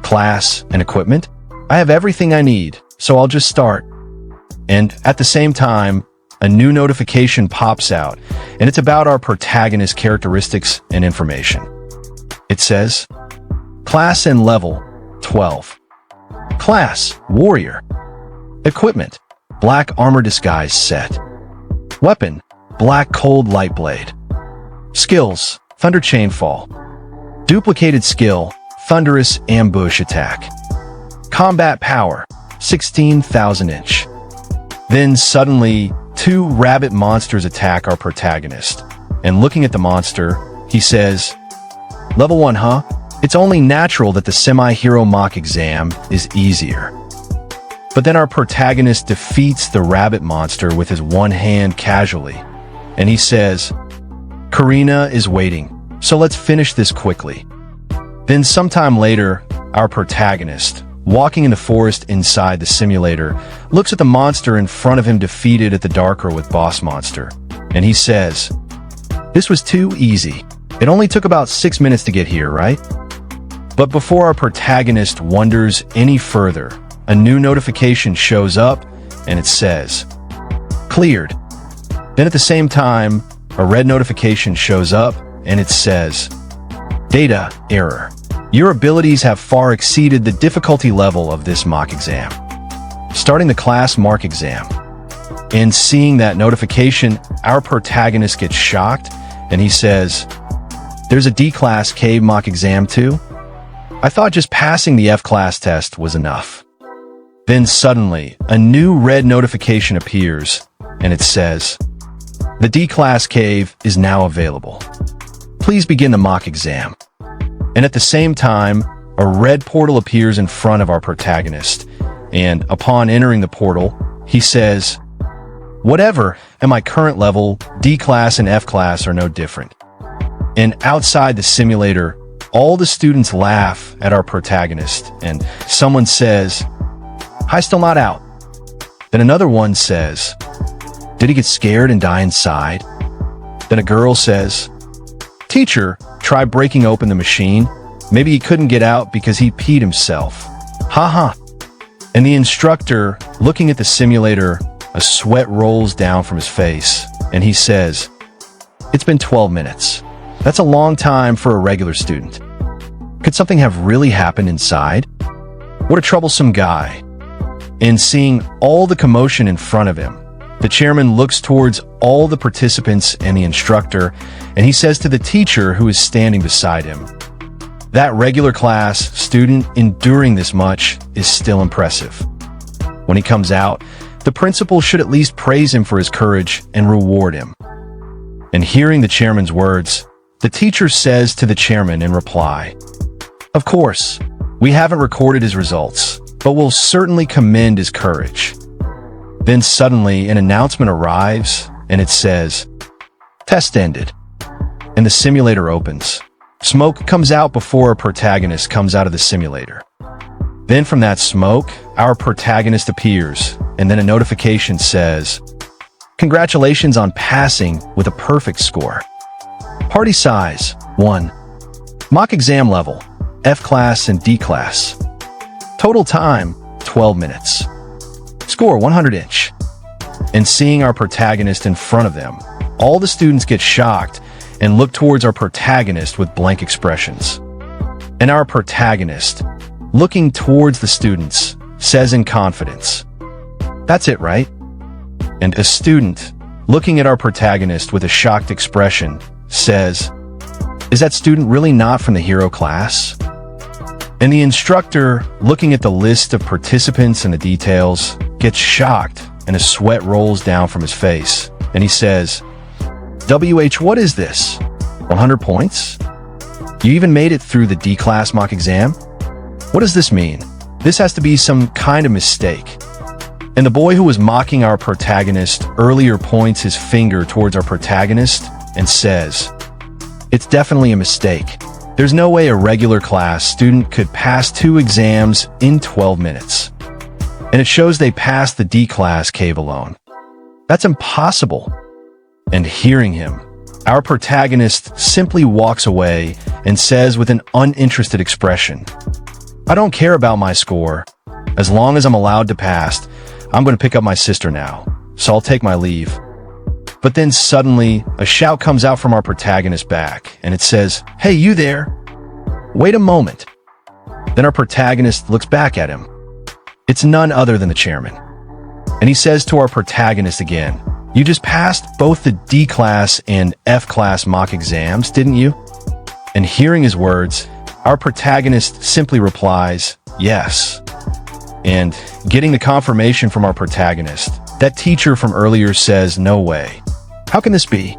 "Class and equipment? I have everything I need, so I'll just start." And at the same time, a new notification pops out, and it's about our protagonist's characteristics and information. It says, "Class and level, 12. Class, warrior. Equipment, black armor disguise set. Weapon, black cold light blade. Skills, thunder chainfall. Duplicated skill, thunderous ambush attack. Combat power, 16,000 inch." Then suddenly, two rabbit monsters attack our protagonist. And looking at the monster, he says, "Level 1, huh? It's only natural that the semi-hero mock exam is easier." But then our protagonist defeats the rabbit monster with his one hand casually. And he says, "Karina is waiting, so let's finish this quickly." Then sometime later, our protagonist, walking in the forest inside the simulator, looks at the monster in front of him defeated at the Darker with boss monster. And he says, "This was too easy. It only took about 6 minutes to get here, right?" But before our protagonist wonders any further, a new notification shows up and it says, "Cleared." Then at the same time, a red notification shows up and it says, "Data error. Your abilities have far exceeded the difficulty level of this mock exam. Starting the class mark exam." And seeing that notification, our protagonist gets shocked and he says, "There's a D-class cave mock exam too? I thought just passing the F-class test was enough." Then suddenly, a new red notification appears and it says, "The D-class cave is now available. Please begin the mock exam." And at the same time, a red portal appears in front of our protagonist, and upon entering the portal, he says, "Whatever, at my current level, D-class and F-class are no different." And outside the simulator, all the students laugh at our protagonist, and someone says, "Hi, still not out." Then another one says, "Did he get scared and die inside?" Then a girl says, "Teacher, try breaking open the machine. Maybe he couldn't get out because he peed himself. Haha." And the instructor, looking at the simulator, a sweat rolls down from his face, and he says, "It's been 12 minutes. That's a long time for a regular student. Could something have really happened inside? What a troublesome guy." And seeing all the commotion in front of him, the chairman looks towards all the participants and the instructor, and he says to the teacher who is standing beside him, "That regular class student enduring this much is still impressive. When he comes out, the principal should at least praise him for his courage and reward him." And hearing the chairman's words, the teacher says to the chairman in reply, "Of course, We haven't recorded his results, but we'll certainly commend his courage. Then suddenly, an announcement arrives, and it says, "Test ended." And the simulator opens. Smoke comes out before our protagonist comes out of the simulator. Then from that smoke, our protagonist appears, and then a notification says, "Congratulations on passing with a perfect score. Party size, 1. Mock exam level, F class and D class. Total time, 12 minutes. Score 100 inch." And seeing our protagonist in front of them, all the students get shocked and look towards our protagonist with blank expressions. And our protagonist, looking towards the students, says in confidence, "That's it, right?" And a student, looking at our protagonist with a shocked expression, says, "Is that student really not from the hero class?" And the instructor, looking at the list of participants and the details, gets shocked and a sweat rolls down from his face. And he says, "WH, what is this? 100 points? You even made it through the D-class mock exam? What does this mean? This has to be some kind of mistake." And the boy who was mocking our protagonist earlier points his finger towards our protagonist and says, "It's definitely a mistake. There's no way a regular class student could pass 2 exams in 12 minutes. And it shows they passed the D-class cave alone. That's impossible." And hearing him, our protagonist simply walks away and says with an uninterested expression, "I don't care about my score. As long as I'm allowed to pass, I'm going to pick up my sister now, so I'll take my leave." But then suddenly, a shout comes out from our protagonist back, and it says, "Hey, you there? Wait a moment." Then our protagonist looks back at him. It's none other than the chairman. And he says to our protagonist again, "You just passed both the D-class and F-class mock exams, didn't you?" And hearing his words, our protagonist simply replies, "Yes." And getting the confirmation from our protagonist, that teacher from earlier says, "No way. How can this be?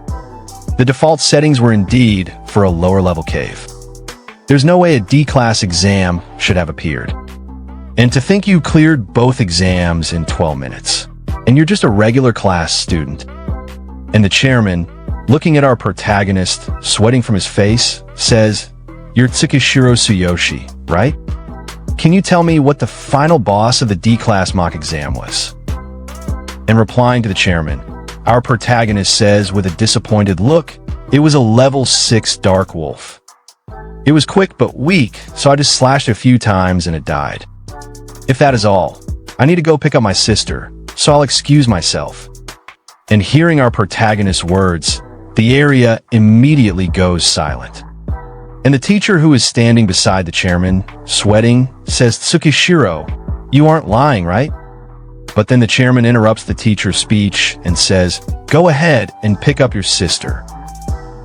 The default settings were indeed for a lower-level cave. There's no way a D-class exam should have appeared. And to think you cleared both exams in 12 minutes, and you're just a regular class student." And the chairman, looking at our protagonist, sweating from his face, says, "You're Tsuyoshi, right? Can you tell me what the final boss of the D-class mock exam was?" And replying to the chairman, our protagonist says with a disappointed look, "It was a level 6 dark wolf. It was quick but weak, so I just slashed a few times and it died. If that is all, I need to go pick up my sister, so I'll excuse myself." And hearing our protagonist's words, the area immediately goes silent. And the teacher who is standing beside the chairman, sweating, says, "Tsukishiro, you aren't lying, right?" But then the chairman interrupts the teacher's speech and says, "Go ahead and pick up your sister."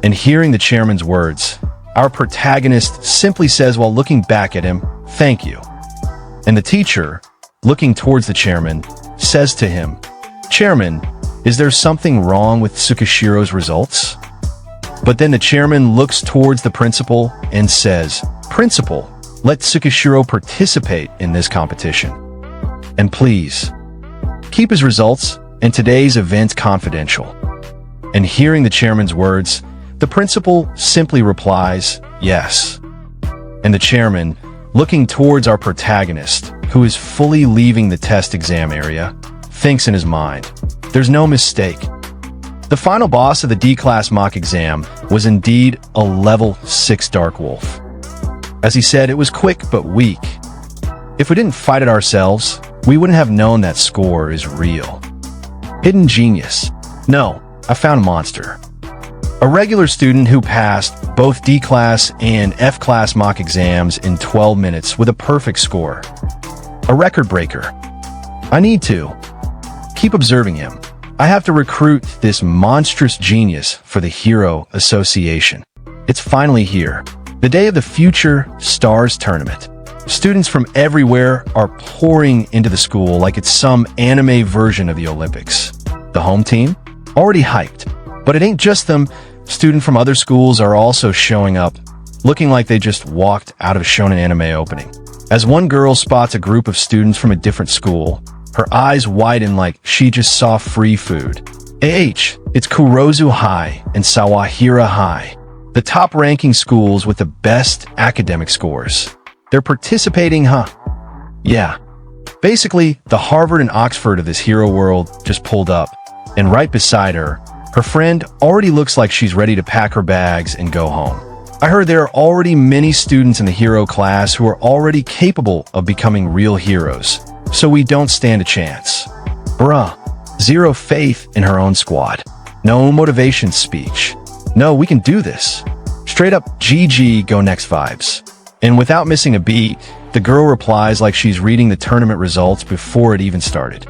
And hearing the chairman's words, our protagonist simply says while looking back at him, "Thank you." And the teacher, looking towards the chairman, says to him, "Chairman, is there something wrong with Tsukishiro's results?" But then the chairman looks towards the principal and says, "Principal, let Tsukishiro participate in this competition. And please, keep his results and today's event confidential." And hearing the chairman's words, the principal simply replies, "Yes." And the chairman, looking towards our protagonist, who is fully leaving the test exam area, thinks in his mind, "There's no mistake. The final boss of the D-class mock exam was indeed a level 6 dark wolf. As he said, it was quick but weak. If we didn't fight it ourselves, we wouldn't have known that score is real. Hidden genius. No, I found a monster. A regular student who passed both D-class and F-class mock exams in 12 minutes with a perfect score. A record breaker. I need to keep observing him. I have to recruit this monstrous genius for the Hero Association. It's finally here. The day of the Future Stars Tournament. Students from everywhere are pouring into the school like it's some anime version of the Olympics. The home team? Already hyped. But it ain't just them. Students from other schools are also showing up. looking like they just walked out of a shonen anime opening. As one girl spots a group of students from a different school, her eyes widen like she just saw free food. It's Kurozu High and Sawahira High, the top-ranking schools with the best academic scores. They're participating, huh? Yeah. Basically, the Harvard and Oxford of this hero world just pulled up, and right beside her, her friend already looks like she's ready to pack her bags and go home. I heard there are already many students in the hero class who are already capable of becoming real heroes, so we don't stand a chance. Bruh, zero faith in her own squad. No motivation speech. No, we can do this. Straight up GG go next vibes. And without missing a beat, the girl replies like she's reading the tournament results before it even started.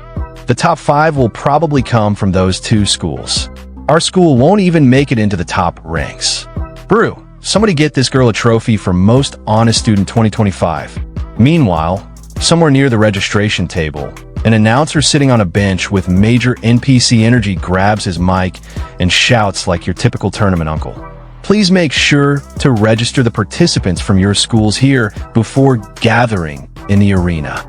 The top 5 will probably come from those 2 schools. Our school won't even make it into the top ranks. Brew, somebody get this girl a trophy for Most Honest Student 2025. Meanwhile, somewhere near the registration table, an announcer sitting on a bench with major NPC energy grabs his mic and shouts like your typical tournament uncle. Please make sure to register the participants from your schools here before gathering in the arena.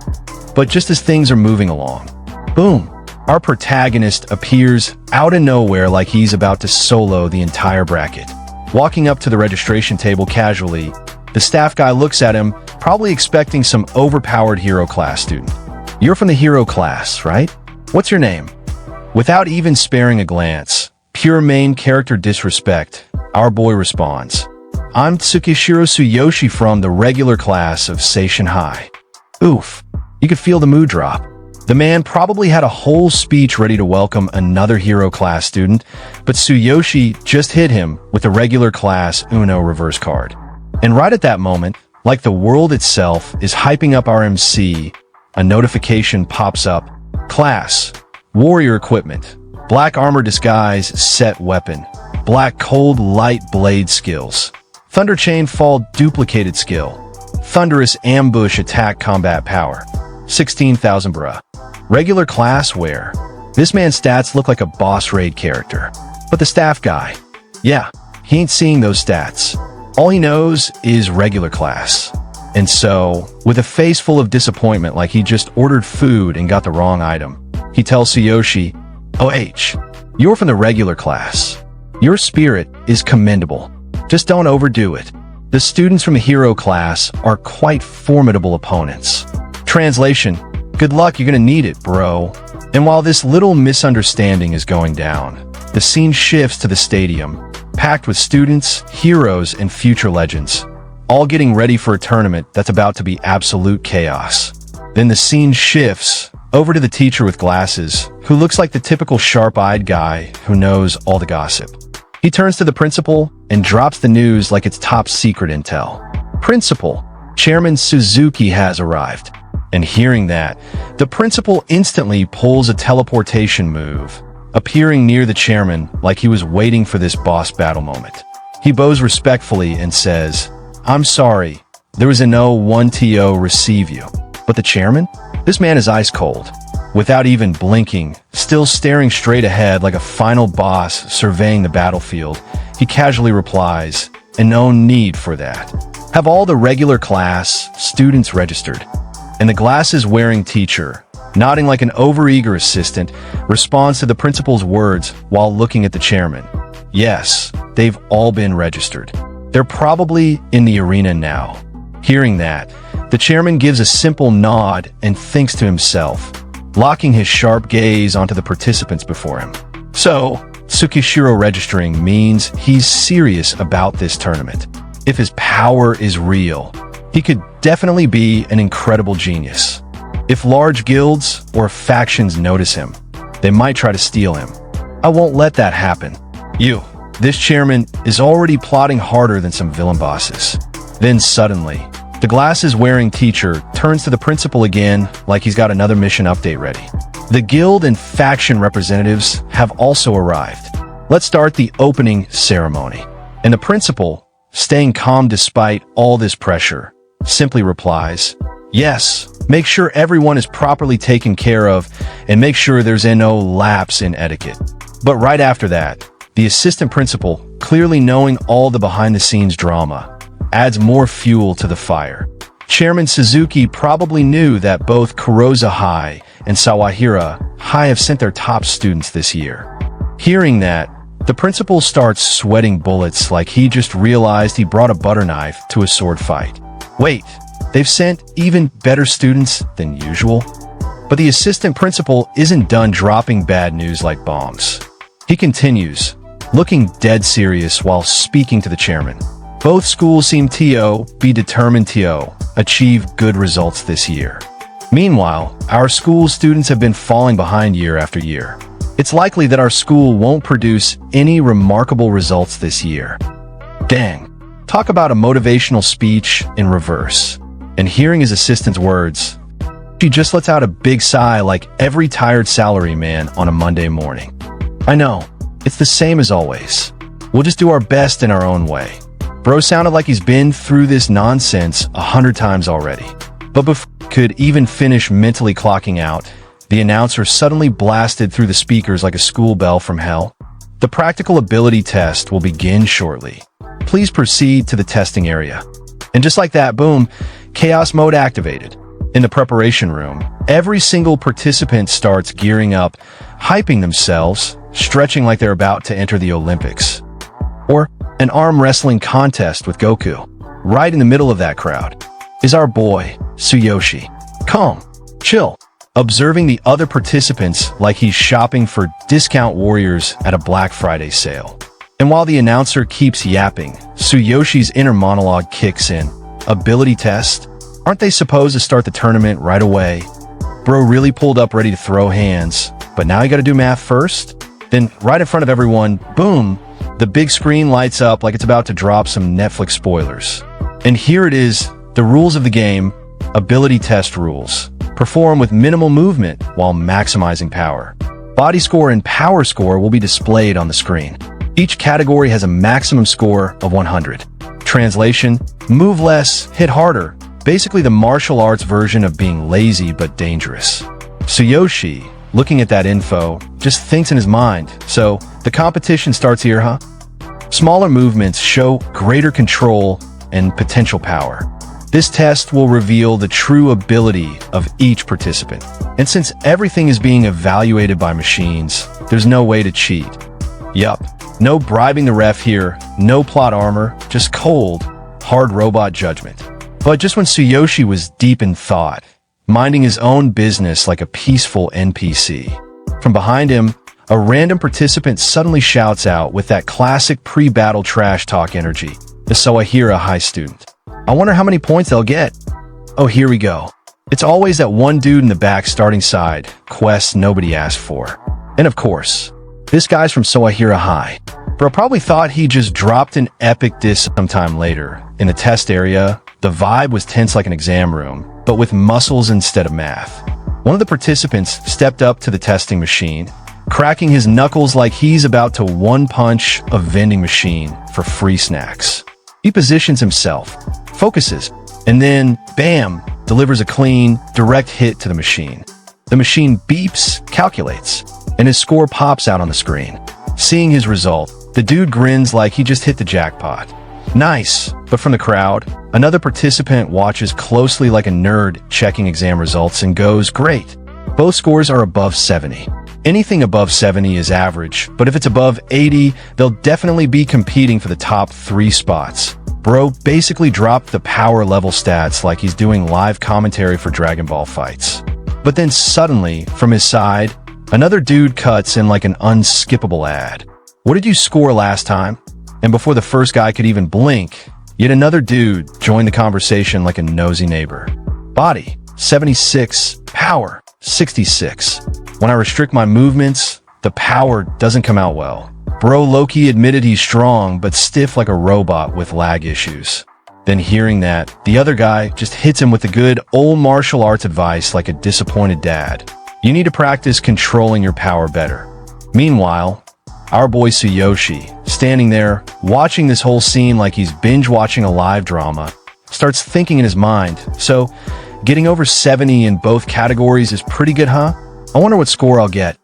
But just as things are moving along, boom, our protagonist appears out of nowhere like he's about to solo the entire bracket. Walking up to the registration table casually, the staff guy looks at him, probably expecting some overpowered hero class student. You're from the hero class, right? What's your name? Without even sparing a glance, pure main character disrespect, our boy responds, I'm Tsuyoshi from the regular class of Seishin High. Oof, you could feel the mood drop. The man probably had a whole speech ready to welcome another hero class student, but Tsuyoshi just hit him with a regular class Uno reverse card. And right at that moment, like the world itself is hyping up our MC, a notification pops up. Class, warrior equipment, black armor disguise set weapon, black cold light blade skills, thunder chain fall duplicated skill, thunderous ambush attack combat power, 16,000 bruh. Regular class wear. This man's stats look like a boss raid character. But the staff guy, yeah, he ain't seeing those stats. All he knows is regular class. And so, with a face full of disappointment like he just ordered food and got the wrong item, he tells Tsuyoshi, you're from the regular class. Your spirit is commendable. Just don't overdo it. The students from the hero class are quite formidable opponents. Translation, good luck, you're gonna need it, bro. And while this little misunderstanding is going down, the scene shifts to the stadium, packed with students, heroes, and future legends, all getting ready for a tournament that's about to be absolute chaos. Then the scene shifts over to the teacher with glasses, who looks like the typical sharp-eyed guy who knows all the gossip. He turns to the principal and drops the news like it's top secret intel. Principal, Chairman Suzuki has arrived. And hearing that, the principal instantly pulls a teleportation move, appearing near the chairman like he was waiting for this boss battle moment. He bows respectfully and says, I'm sorry, there was a no 1TO receive you. But the chairman? This man is ice cold. Without even blinking, still staring straight ahead like a final boss surveying the battlefield, he casually replies, and no need for that. Have all the regular class students registered? And the glasses-wearing teacher, nodding like an overeager assistant, responds to the principal's words while looking at the chairman. Yes, they've all been registered. They're probably in the arena now. Hearing that, the chairman gives a simple nod and thinks to himself, locking his sharp gaze onto the participants before him. So, Tsukishiro registering means he's serious about this tournament. If his power is real, he could definitely be an incredible genius. If large guilds or factions notice him, they might try to steal him. I won't let that happen. This chairman is already plotting harder than some villain bosses. Then suddenly, the glasses-wearing teacher turns to the principal again like he's got another mission update ready. The guild and faction representatives have also arrived. Let's start the opening ceremony. And the principal, staying calm despite all this pressure, simply replies, yes, make sure everyone is properly taken care of and make sure there's no lapse in etiquette. But right after that, the assistant principal, clearly knowing all the behind-the-scenes drama, adds more fuel to the fire. Chairman Suzuki probably knew that both Kurosa High and Sawahira High have sent their top students this year. Hearing that, the principal starts sweating bullets like he just realized he brought a butter knife to a sword fight. Wait, they've sent even better students than usual? But the assistant principal isn't done dropping bad news like bombs. He continues, looking dead serious while speaking to the chairman. Both schools seem to be determined to achieve good results this year. Meanwhile, our school's students have been falling behind year after year. It's likely that our school won't produce any remarkable results this year. Dang. Talk about a motivational speech in reverse. And hearing his assistant's words, she just lets out a big sigh like every tired salaryman on a Monday morning. I know, it's the same as always. We'll just do our best in our own way. Bro sounded like he's been through this nonsense 100 times already. But before he could even finish mentally clocking out, the announcer suddenly blasted through the speakers like a school bell from hell. The practical ability test will begin shortly. Please proceed to the testing area. And just like that, boom, chaos mode activated. In the preparation room, every single participant starts gearing up, hyping themselves, stretching like they're about to enter the Olympics. Or an arm wrestling contest with Goku. Right in the middle of that crowd is our boy, Tsuyoshi. Calm, chill, observing the other participants like he's shopping for discount warriors at a Black Friday sale. And while the announcer keeps yapping, Tsuyoshi's inner monologue kicks in. Ability test? Aren't they supposed to start the tournament right away? Bro really pulled up ready to throw hands, but now you gotta do math first? Then right in front of everyone, boom, the big screen lights up like it's about to drop some Netflix spoilers. And here it is, the rules of the game, ability test rules. Perform with minimal movement while maximizing power. Body score and power score will be displayed on the screen. Each category has a maximum score of 100. Translation, move less, hit harder. Basically the martial arts version of being lazy but dangerous. Tsuyoshi, looking at that info, just thinks in his mind, so the competition starts here, huh? Smaller movements show greater control and potential power. This test will reveal the true ability of each participant. And since everything is being evaluated by machines, there's no way to cheat. Yup, no bribing the ref here, no plot armor, just cold, hard robot judgment. But just when Tsuyoshi was deep in thought, minding his own business like a peaceful NPC, from behind him, a random participant suddenly shouts out with that classic pre-battle trash talk energy, the Sawahira High student. I wonder how many points they'll get. Oh, here we go. It's always that one dude in the back starting side, quests nobody asked for. And of course, this guy's from Sawahira High. Bro probably thought he just dropped an epic diss sometime later. In the test area, the vibe was tense like an exam room, but with muscles instead of math. One of the participants stepped up to the testing machine, cracking his knuckles like he's about to one-punch a vending machine for free snacks. He positions himself, focuses, and then, bam, delivers a clean, direct hit to the machine. The machine beeps, calculates, and his score pops out on the screen. Seeing his result, the dude grins like he just hit the jackpot. Nice, but from the crowd, another participant watches closely like a nerd checking exam results and goes, great. Both scores are above 70. Anything above 70 is average, but if it's above 80, they'll definitely be competing for the top 3 spots. Bro basically dropped the power level stats like he's doing live commentary for Dragon Ball fights. But then suddenly, from his side, another dude cuts in like an unskippable ad. What did you score last time? And before the first guy could even blink, yet another dude joined the conversation like a nosy neighbor. Body, 76. Power, 66. When I restrict my movements, the power doesn't come out well. Bro Loki admitted he's strong, but stiff like a robot with lag issues. Then hearing that, the other guy just hits him with the good old martial arts advice like a disappointed dad. You need to practice controlling your power better. Meanwhile, our boy Tsuyoshi, standing there, watching this whole scene like he's binge-watching a live drama, starts thinking in his mind, so getting over 70 in both categories is pretty good, huh? I wonder what score I'll get.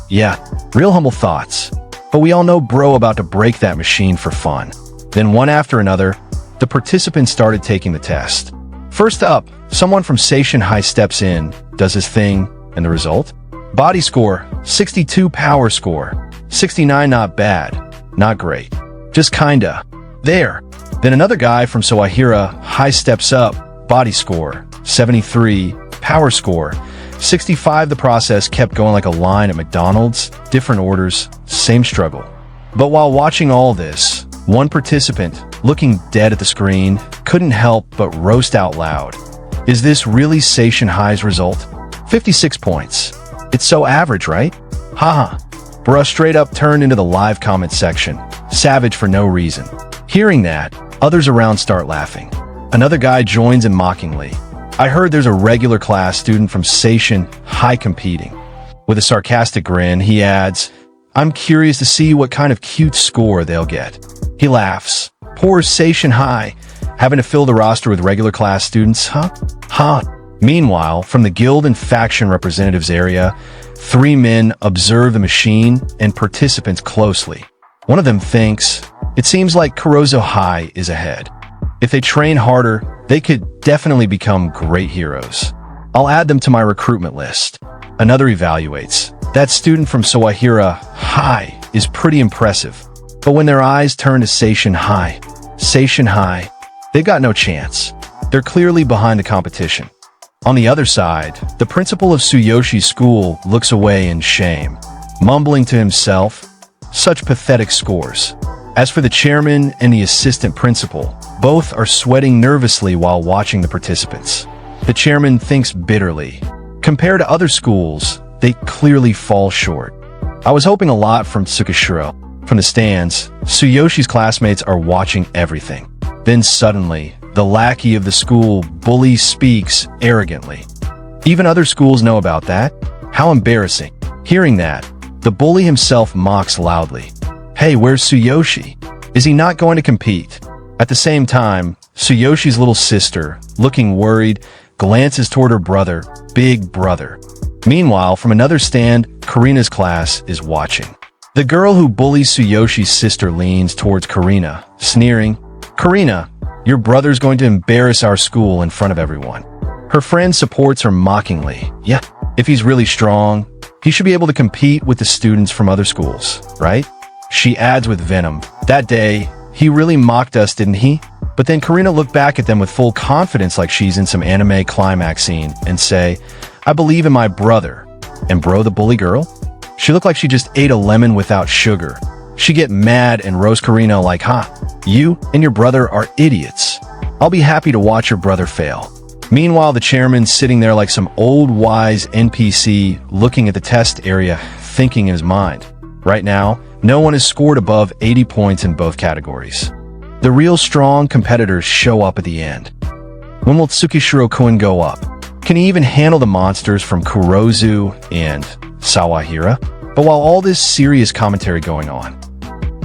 Yeah, real humble thoughts. But we all know bro about to break that machine for fun. Then one after another, the participants started taking the test. First up, someone from Seishin High steps in, does his thing, and the result? Body score, 62. Power score, 69. Not bad, not great, just kinda. There. Then another guy from Sawahira High steps up, body score, 73. Power score, 65. The process kept going like a line at McDonald's, different orders, same struggle. But while watching all this, one participant, looking dead at the screen, couldn't help but roast out loud. Is this really Seishin High's result? 56 points. It's so average, right? Haha. Bruh straight up turned into the live comment section, savage for no reason. Hearing that, others around start laughing. Another guy joins in mockingly. I heard there's a regular class student from Seishin High competing. With a sarcastic grin, he adds, I'm curious to see what kind of cute score they'll get. He laughs. Poor Seishin High, having to fill the roster with regular class students, huh? Huh. Meanwhile, from the guild and faction representatives area, 3 men observe the machine and participants closely. One of them thinks, it seems like Kurozo High is ahead. If they train harder, they could definitely become great heroes. I'll add them to my recruitment list. Another evaluates. That student from Sawahira High is pretty impressive. But when their eyes turn to Seishin High, they've got no chance. They're clearly behind the competition. On the other side, the principal of Tsuyoshi school looks away in shame, mumbling to himself, such pathetic scores. As for the chairman and the assistant principal, both are sweating nervously while watching the participants. The chairman thinks bitterly. Compared to other schools, they clearly fall short. I was hoping a lot from Tsukishiro. From the stands, Tsuyoshi's classmates are watching everything. Then suddenly, the lackey of the school bully speaks arrogantly. Even other schools know about that? How embarrassing. Hearing that, the bully himself mocks loudly. Hey, where's Tsuyoshi? Is he not going to compete? At the same time, Tsuyoshi's little sister, looking worried, glances toward her brother, big brother. Meanwhile, from another stand, Karina's class is watching. The girl who bullies Tsuyoshi's sister leans towards Karina, sneering, Karina, your brother's going to embarrass our school in front of everyone. Her friend supports her mockingly. Yeah, if he's really strong, he should be able to compete with the students from other schools, right? She adds with venom, that day, he really mocked us, didn't he? But then Karina looked back at them with full confidence like she's in some anime climax scene and say, I believe in my brother. And bro, the bully girl? She looked like she just ate a lemon without sugar. She get mad and roast Karina like, you and your brother are idiots. I'll be happy to watch your brother fail. Meanwhile, the chairman's sitting there like some old wise NPC looking at the test area, thinking in his mind. Right now, no one has scored above 80 points in both categories. The real strong competitors show up at the end. When will Tsukishiro-kun go up? Can he even handle the monsters from Kurozu and Sawahira? But while all this serious commentary going on,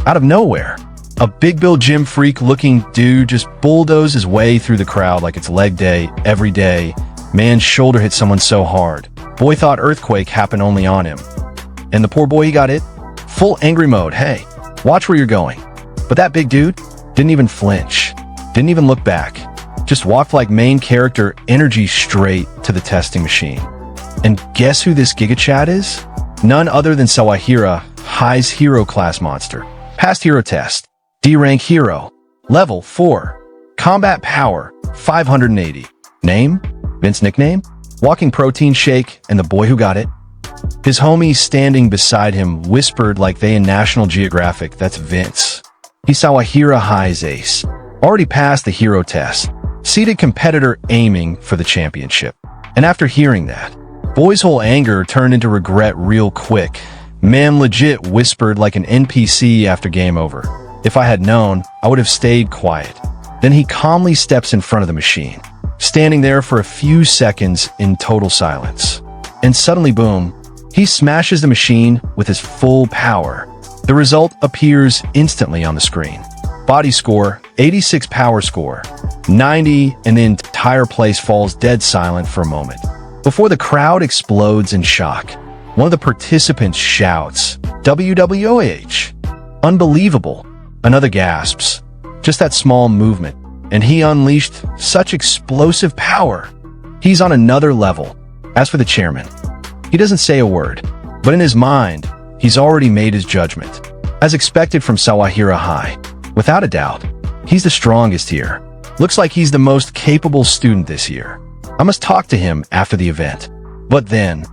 out of nowhere, a big Bill gym freak looking dude just bulldozed his way through the crowd like it's leg day every day. Man's shoulder hit someone so hard. Boy thought earthquake happened only on him. And the poor boy, he got it. Full angry mode. Hey, watch where you're going. But that big dude didn't even flinch. Didn't even look back. Just walked like main character energy straight to the testing machine. And guess who this Giga Chad is? None other than Sawahira High's hero class monster. Past hero test. D rank hero. Level 4. Combat power 580. Name? Vince nickname? Walking protein shake and the boy who got it. His homie standing beside him whispered like they in National Geographic, that's Vince. He's Sawahira High's ace. Already passed the hero test. Seated competitor aiming for the championship. And after hearing that, boy's whole anger turned into regret real quick. Man legit whispered like an NPC after game over. If I had known, I would have stayed quiet. Then he calmly steps in front of the machine, standing there for a few seconds in total silence. And suddenly, boom, he smashes the machine with his full power. The result appears instantly on the screen. Body score, 86. Power score, 90, and the entire place falls dead silent for a moment. Before the crowd explodes in shock, one of the participants shouts, WWOH! Unbelievable! Another gasps. Just that small movement, and he unleashed such explosive power. He's on another level. As for the chairman, he doesn't say a word, but in his mind, he's already made his judgment. As expected from Sawahira High, without a doubt, he's the strongest here. Looks like he's the most capable student this year. I must talk to him after the event. But then,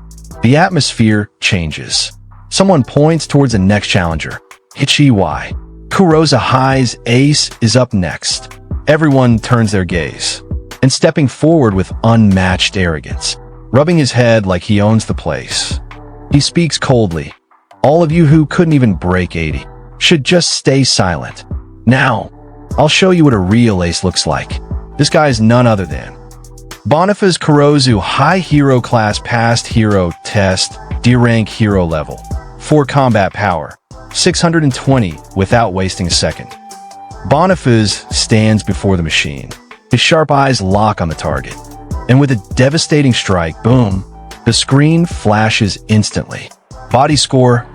the atmosphere changes. Someone points towards the next challenger. Hichiwai. Kurosa High's ace is up next. Everyone turns their gaze, and stepping forward with unmatched arrogance, rubbing his head like he owns the place. He speaks coldly. All of you who couldn't even break 80 should just stay silent. Now, I'll show you what a real ace looks like. This guy is none other than Boniface Kurozu High Hero Class Past Hero Test D Rank Hero Level 4 Combat Power 620 without wasting a second. Boniface stands before the machine. His sharp eyes lock on the target. And with a devastating strike, boom, the screen flashes instantly. Body score,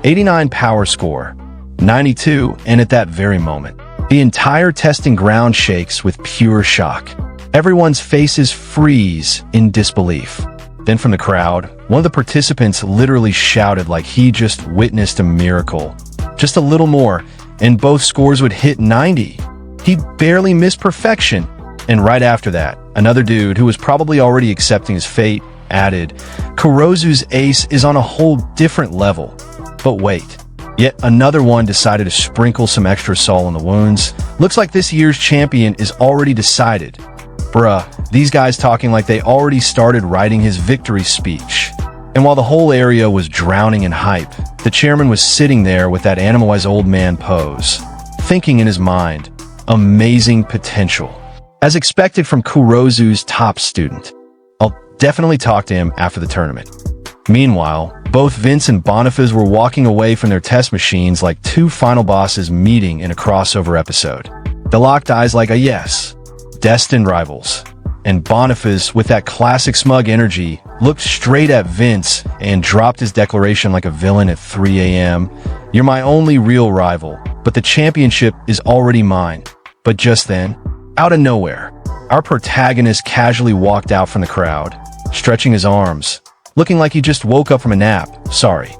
89, power score, 92, and at that very moment, the entire testing ground shakes with pure shock. Everyone's faces freeze in disbelief. Then from the crowd, one of the participants literally shouted like he just witnessed a miracle. Just a little more, and both scores would hit 90. He barely missed perfection. And right after that, another dude who was probably already accepting his fate added, Kurozu's ace is on a whole different level. But wait, yet another one decided to sprinkle some extra salt on the wounds. Looks like this year's champion is already decided. Bruh, these guys talking like they already started writing his victory speech. And while the whole area was drowning in hype, the chairman was sitting there with that animalized old man pose, thinking in his mind, amazing potential. As expected from Kurozu's top student. I'll definitely talk to him after the tournament. Meanwhile, both Vince and Boniface were walking away from their test machines like two final bosses meeting in a crossover episode. They locked eyes like a yes, destined rivals. And Boniface, with that classic smug energy, looked straight at Vince and dropped his declaration like a villain at 3 a.m. You're my only real rival, but the championship is already mine. But just then, out of nowhere, our protagonist casually walked out from the crowd, stretching his arms, looking like he just woke up from a nap. Sorry,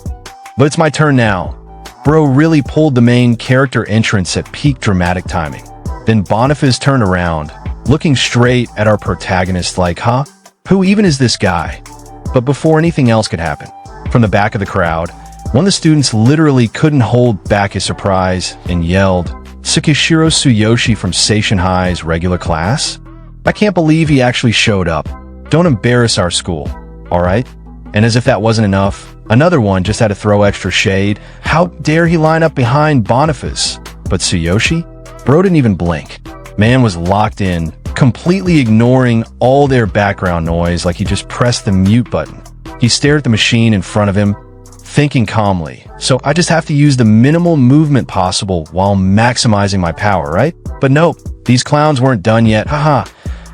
but it's my turn now. Bro really pulled the main character entrance at peak dramatic timing. Then Boniface turned around, looking straight at our protagonist like, huh? Who even is this guy? But before anything else could happen, from the back of the crowd, one of the students literally couldn't hold back his surprise and yelled, Tsukishiro Tsuyoshi from Seishin High's regular class? I can't believe he actually showed up. Don't embarrass our school, alright? And as if that wasn't enough, another one just had to throw extra shade. How dare he line up behind Boniface? But Tsuyoshi? Bro didn't even blink. Man was locked in, completely ignoring all their background noise like he just pressed the mute button. He stared at the machine in front of him, thinking calmly, so I just have to use the minimal movement possible while maximizing my power, right? But nope, these clowns weren't done yet, haha.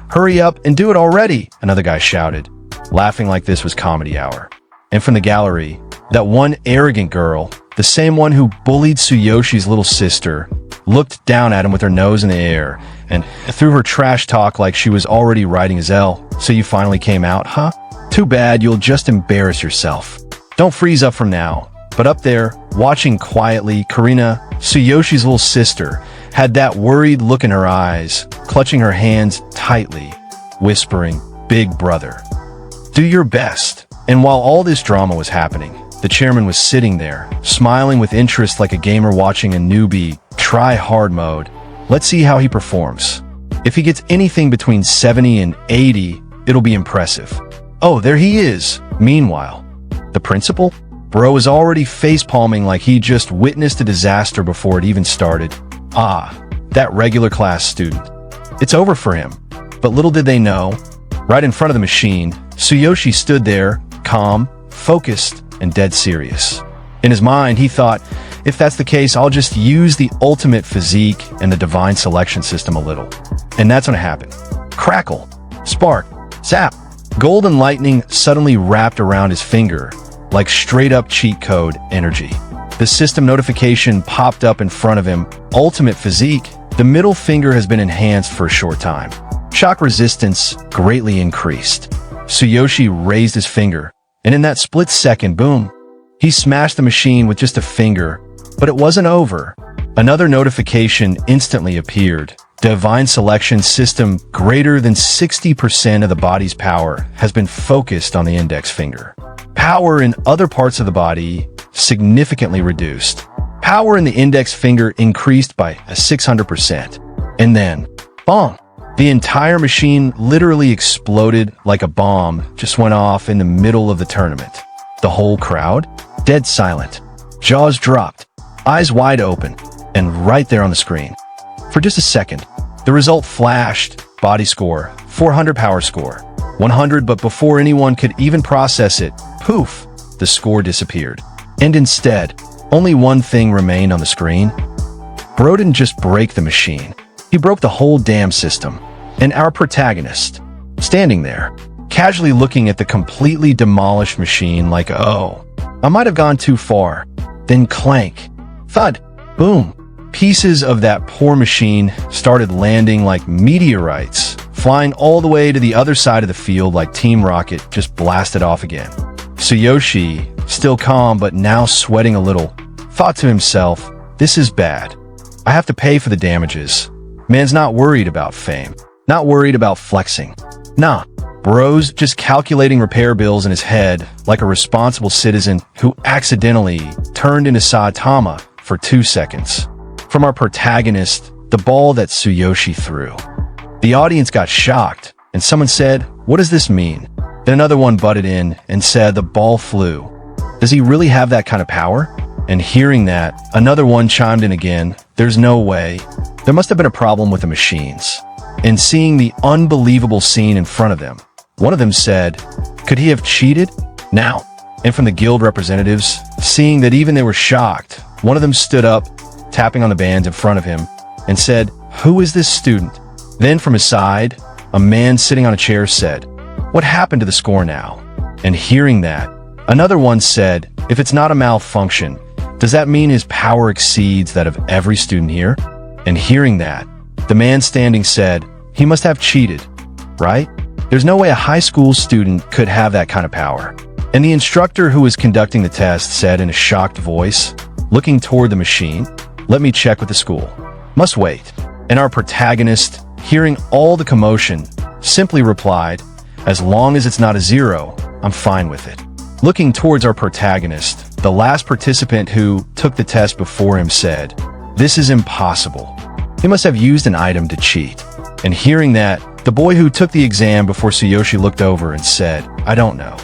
Hurry up and do it already, another guy shouted, laughing like this was comedy hour. And from the gallery, that one arrogant girl, the same one who bullied Tsuyoshi's little sister, looked down at him with her nose in the air and threw her trash talk like she was already writing his L. So you finally came out, huh? Too bad, you'll just embarrass yourself. Don't freeze up from now. But up there, watching quietly, Karina, Tsuyoshi's little sister, had that worried look in her eyes, clutching her hands tightly, whispering, Big brother, do your best. And while all this drama was happening, the chairman was sitting there, smiling with interest like a gamer watching a newbie try hard mode. Let's see how he performs. If he gets anything between 70 and 80, it'll be impressive. Oh, there he is. Meanwhile, the principal? Bro is already facepalming like he just witnessed a disaster before it even started. Ah, that regular class student. It's over for him. But little did they know, right in front of the machine, Tsuyoshi stood there, calm, focused, and dead serious. In his mind, he thought, if that's the case, I'll just use the ultimate physique and the divine selection system a little. And that's when it happened. Crackle, spark, zap. Golden lightning suddenly wrapped around his finger, like straight-up cheat code energy. The system notification popped up in front of him. Ultimate physique. The middle finger has been enhanced for a short time. Shock resistance greatly increased. Tsuyoshi raised his finger, and in that split second, boom, he smashed the machine with just a finger. But it wasn't over. Another notification instantly appeared. Divine Selection System greater than 60% of the body's power has been focused on the index finger. Power in other parts of the body significantly reduced. Power in the index finger increased by 600%. And then, boom! The entire machine literally exploded like a bomb just went off in the middle of the tournament. The whole crowd, dead silent. Jaws dropped, eyes wide open, and right there on the screen. For just a second, the result flashed. Body score, 400 power score, 100, but before anyone could even process it, poof, the score disappeared. And instead, only one thing remained on the screen. Bro didn't just break the machine. He broke the whole damn system. And our protagonist, standing there, casually looking at the completely demolished machine like, oh, I might have gone too far. Then clank, thud, boom. Pieces of that poor machine started landing like meteorites, flying all the way to the other side of the field like Team Rocket just blasted off again. Tsuyoshi, still calm but now sweating a little, thought to himself, this is bad. I have to pay for the damages. Man's not worried about fame, not worried about flexing. Nah, bro's just calculating repair bills in his head like a responsible citizen who accidentally turned into Saitama for 2 seconds. From our protagonist, the ball that Tsuyoshi threw. The audience got shocked, and someone said, what does this mean? Then another one butted in and said the ball flew. Does he really have that kind of power? And hearing that, another one chimed in again, there's no way. There must have been a problem with the machines. And seeing the unbelievable scene in front of them, one of them said, could he have cheated? Now. And from the guild representatives, seeing that even they were shocked, one of them stood up, tapping on the bands in front of him, and said, who is this student? Then from his side, a man sitting on a chair said, what happened to the score now? And hearing that, another one said, if it's not a malfunction, does that mean his power exceeds that of every student here? And hearing that, the man standing said, he must have cheated, right? There's no way a high school student could have that kind of power. And the instructor who was conducting the test said in a shocked voice, looking toward the machine, let me check with the school. Must wait. And our protagonist, hearing all the commotion, simply replied, as long as it's not a 0, I'm fine with it. Looking towards our protagonist, the last participant who took the test before him said, this is impossible. He must have used an item to cheat. And hearing that, the boy who took the exam before Tsuyoshi looked over and said, I don't know.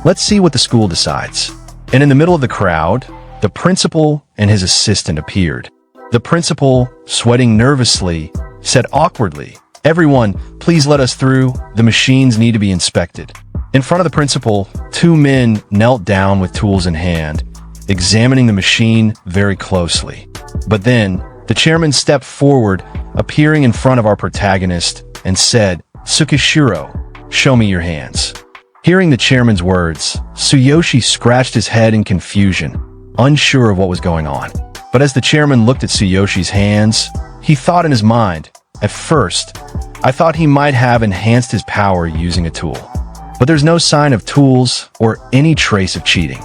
Let's see what the school decides. And in the middle of the crowd, the principal and his assistant appeared. The principal, sweating nervously, said awkwardly, everyone, please let us through. The machines need to be inspected. In front of the principal, 2 men knelt down with tools in hand, examining the machine very closely. But then, the chairman stepped forward, appearing in front of our protagonist, and said, Tsukishiro, show me your hands. Hearing the chairman's words, Tsuyoshi scratched his head in confusion, unsure of what was going on. But as the chairman looked at Tsuyoshi's hands, he thought in his mind, at first, I thought he might have enhanced his power using a tool. But there's no sign of tools or any trace of cheating.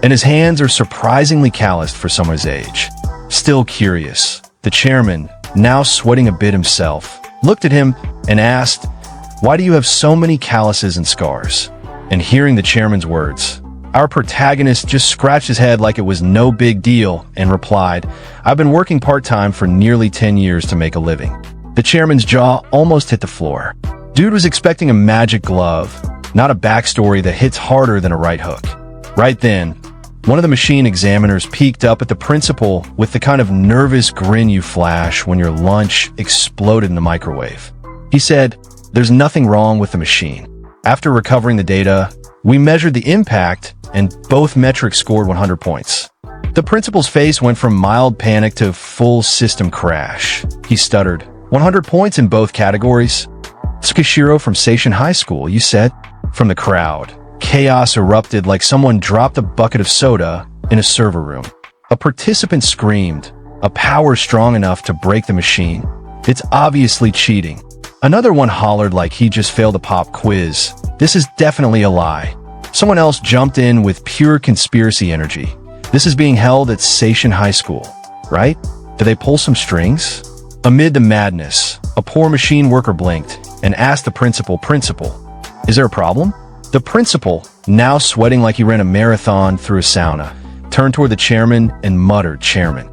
And his hands are surprisingly calloused for someone's age. Still curious, the chairman, now sweating a bit himself, looked at him and asked, why do you have so many calluses and scars? And hearing the chairman's words, our protagonist just scratched his head like it was no big deal and replied, I've been working part-time for nearly 10 years to make a living. The chairman's jaw almost hit the floor. Dude was expecting a magic glove, not a backstory that hits harder than a right hook. Right then, one of the machine examiners peeked up at the principal with the kind of nervous grin you flash when your lunch exploded in the microwave. He said, there's nothing wrong with the machine. After recovering the data, we measured the impact and both metrics scored 100 points. The principal's face went from mild panic to full system crash. He stuttered, 100 points in both categories? Tsukishiro from Seishin High School, you said? From the crowd, chaos erupted like someone dropped a bucket of soda in a server room. A participant screamed, a power strong enough to break the machine. It's obviously cheating. Another one hollered like he just failed a pop quiz. This is definitely a lie. Someone else jumped in with pure conspiracy energy. This is being held at Seishin High School, right? Do they pull some strings? Amid the madness, a poor machine worker blinked and asked the principal, is there a problem? The principal, now sweating like he ran a marathon through a sauna, turned toward the chairman and muttered, Chairman,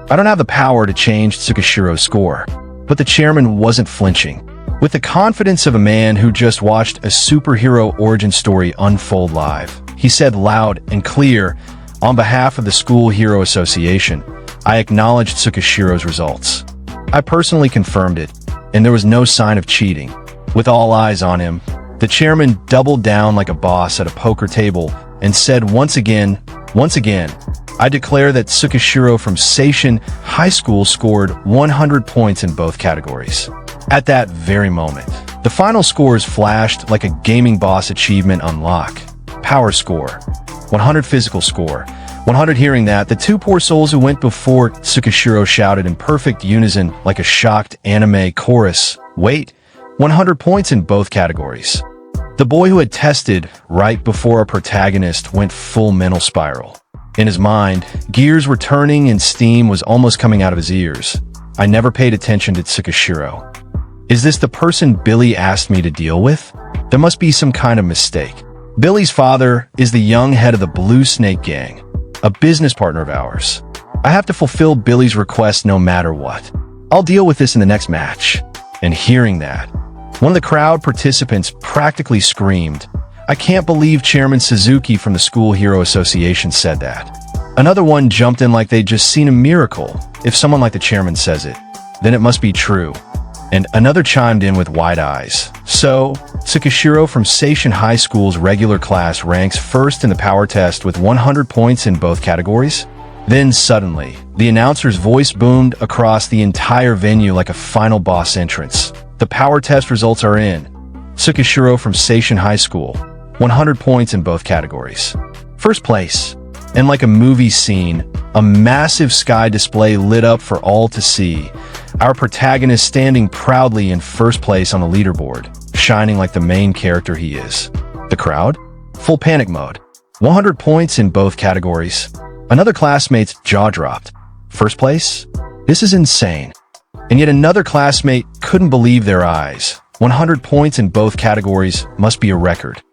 I don't have the power to change Tsukishiro's score. But the chairman wasn't flinching. With the confidence of a man who just watched a superhero origin story unfold live, he said loud and clear, on behalf of the School Hero Association, I acknowledged Tsukishiro's results. I personally confirmed it, and there was no sign of cheating. With all eyes on him, the chairman doubled down like a boss at a poker table and said once again, I declare that Tsukishiro from Seishin High School scored 100 points in both categories. At that very moment, the final scores flashed like a gaming boss achievement unlock. Power score, 100 physical score, 100. Hearing that, the two poor souls who went before Tsukishiro shouted in perfect unison like a shocked anime chorus, wait, 100 points in both categories. The boy who had tested right before our protagonist went full mental spiral. In his mind, gears were turning and steam was almost coming out of his ears. I never paid attention to Tsukishiro. Is this the person Billy asked me to deal with? There must be some kind of mistake. Billy's father is the young head of the Blue Snake Gang, a business partner of ours. I have to fulfill Billy's request no matter what. I'll deal with this in the next match. And hearing that, one of the crowd participants practically screamed, I can't believe Chairman Suzuki from the School Hero Association said that. Another one jumped in like they'd just seen a miracle. If someone like the chairman says it, then it must be true. And another chimed in with wide eyes. So, Tsukishiro from Seishin High School's regular class ranks first in the power test with 100 points in both categories? Then suddenly, the announcer's voice boomed across the entire venue like a final boss entrance. The power test results are in. Tsukishiro from Seishin High School, 100 points in both categories. First place. And like a movie scene, a massive sky display lit up for all to see. Our protagonist standing proudly in first place on the leaderboard, shining like the main character he is. The crowd? Full panic mode. 100 points in both categories. Another classmate's jaw dropped. First place? This is insane. And yet another classmate couldn't believe their eyes. 100 points in both categories must be a record.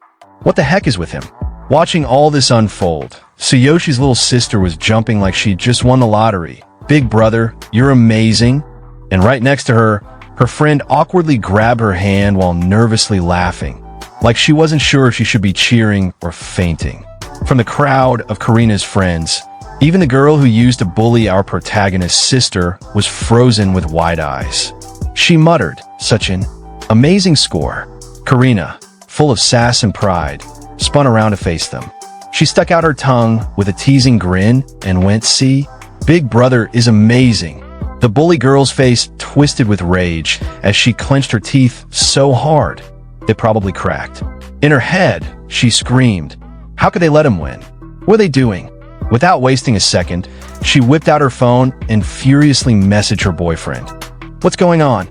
What the heck is with him? Watching all this unfold, Tsuyoshi's little sister was jumping like she'd just won the lottery. Big brother, you're amazing. And right next to her, her friend awkwardly grabbed her hand while nervously laughing, like she wasn't sure if she should be cheering or fainting. From the crowd of Karina's friends, even the girl who used to bully our protagonist's sister was frozen with wide eyes. She muttered, such an amazing score. Karina, full of sass and pride, spun around to face them. She stuck out her tongue with a teasing grin and went, see, Big Brother is amazing. The bully girl's face twisted with rage as she clenched her teeth so hard, it probably cracked. In her head, she screamed, how could they let him win? What are they doing? Without wasting a second, she whipped out her phone and furiously messaged her boyfriend. What's going on?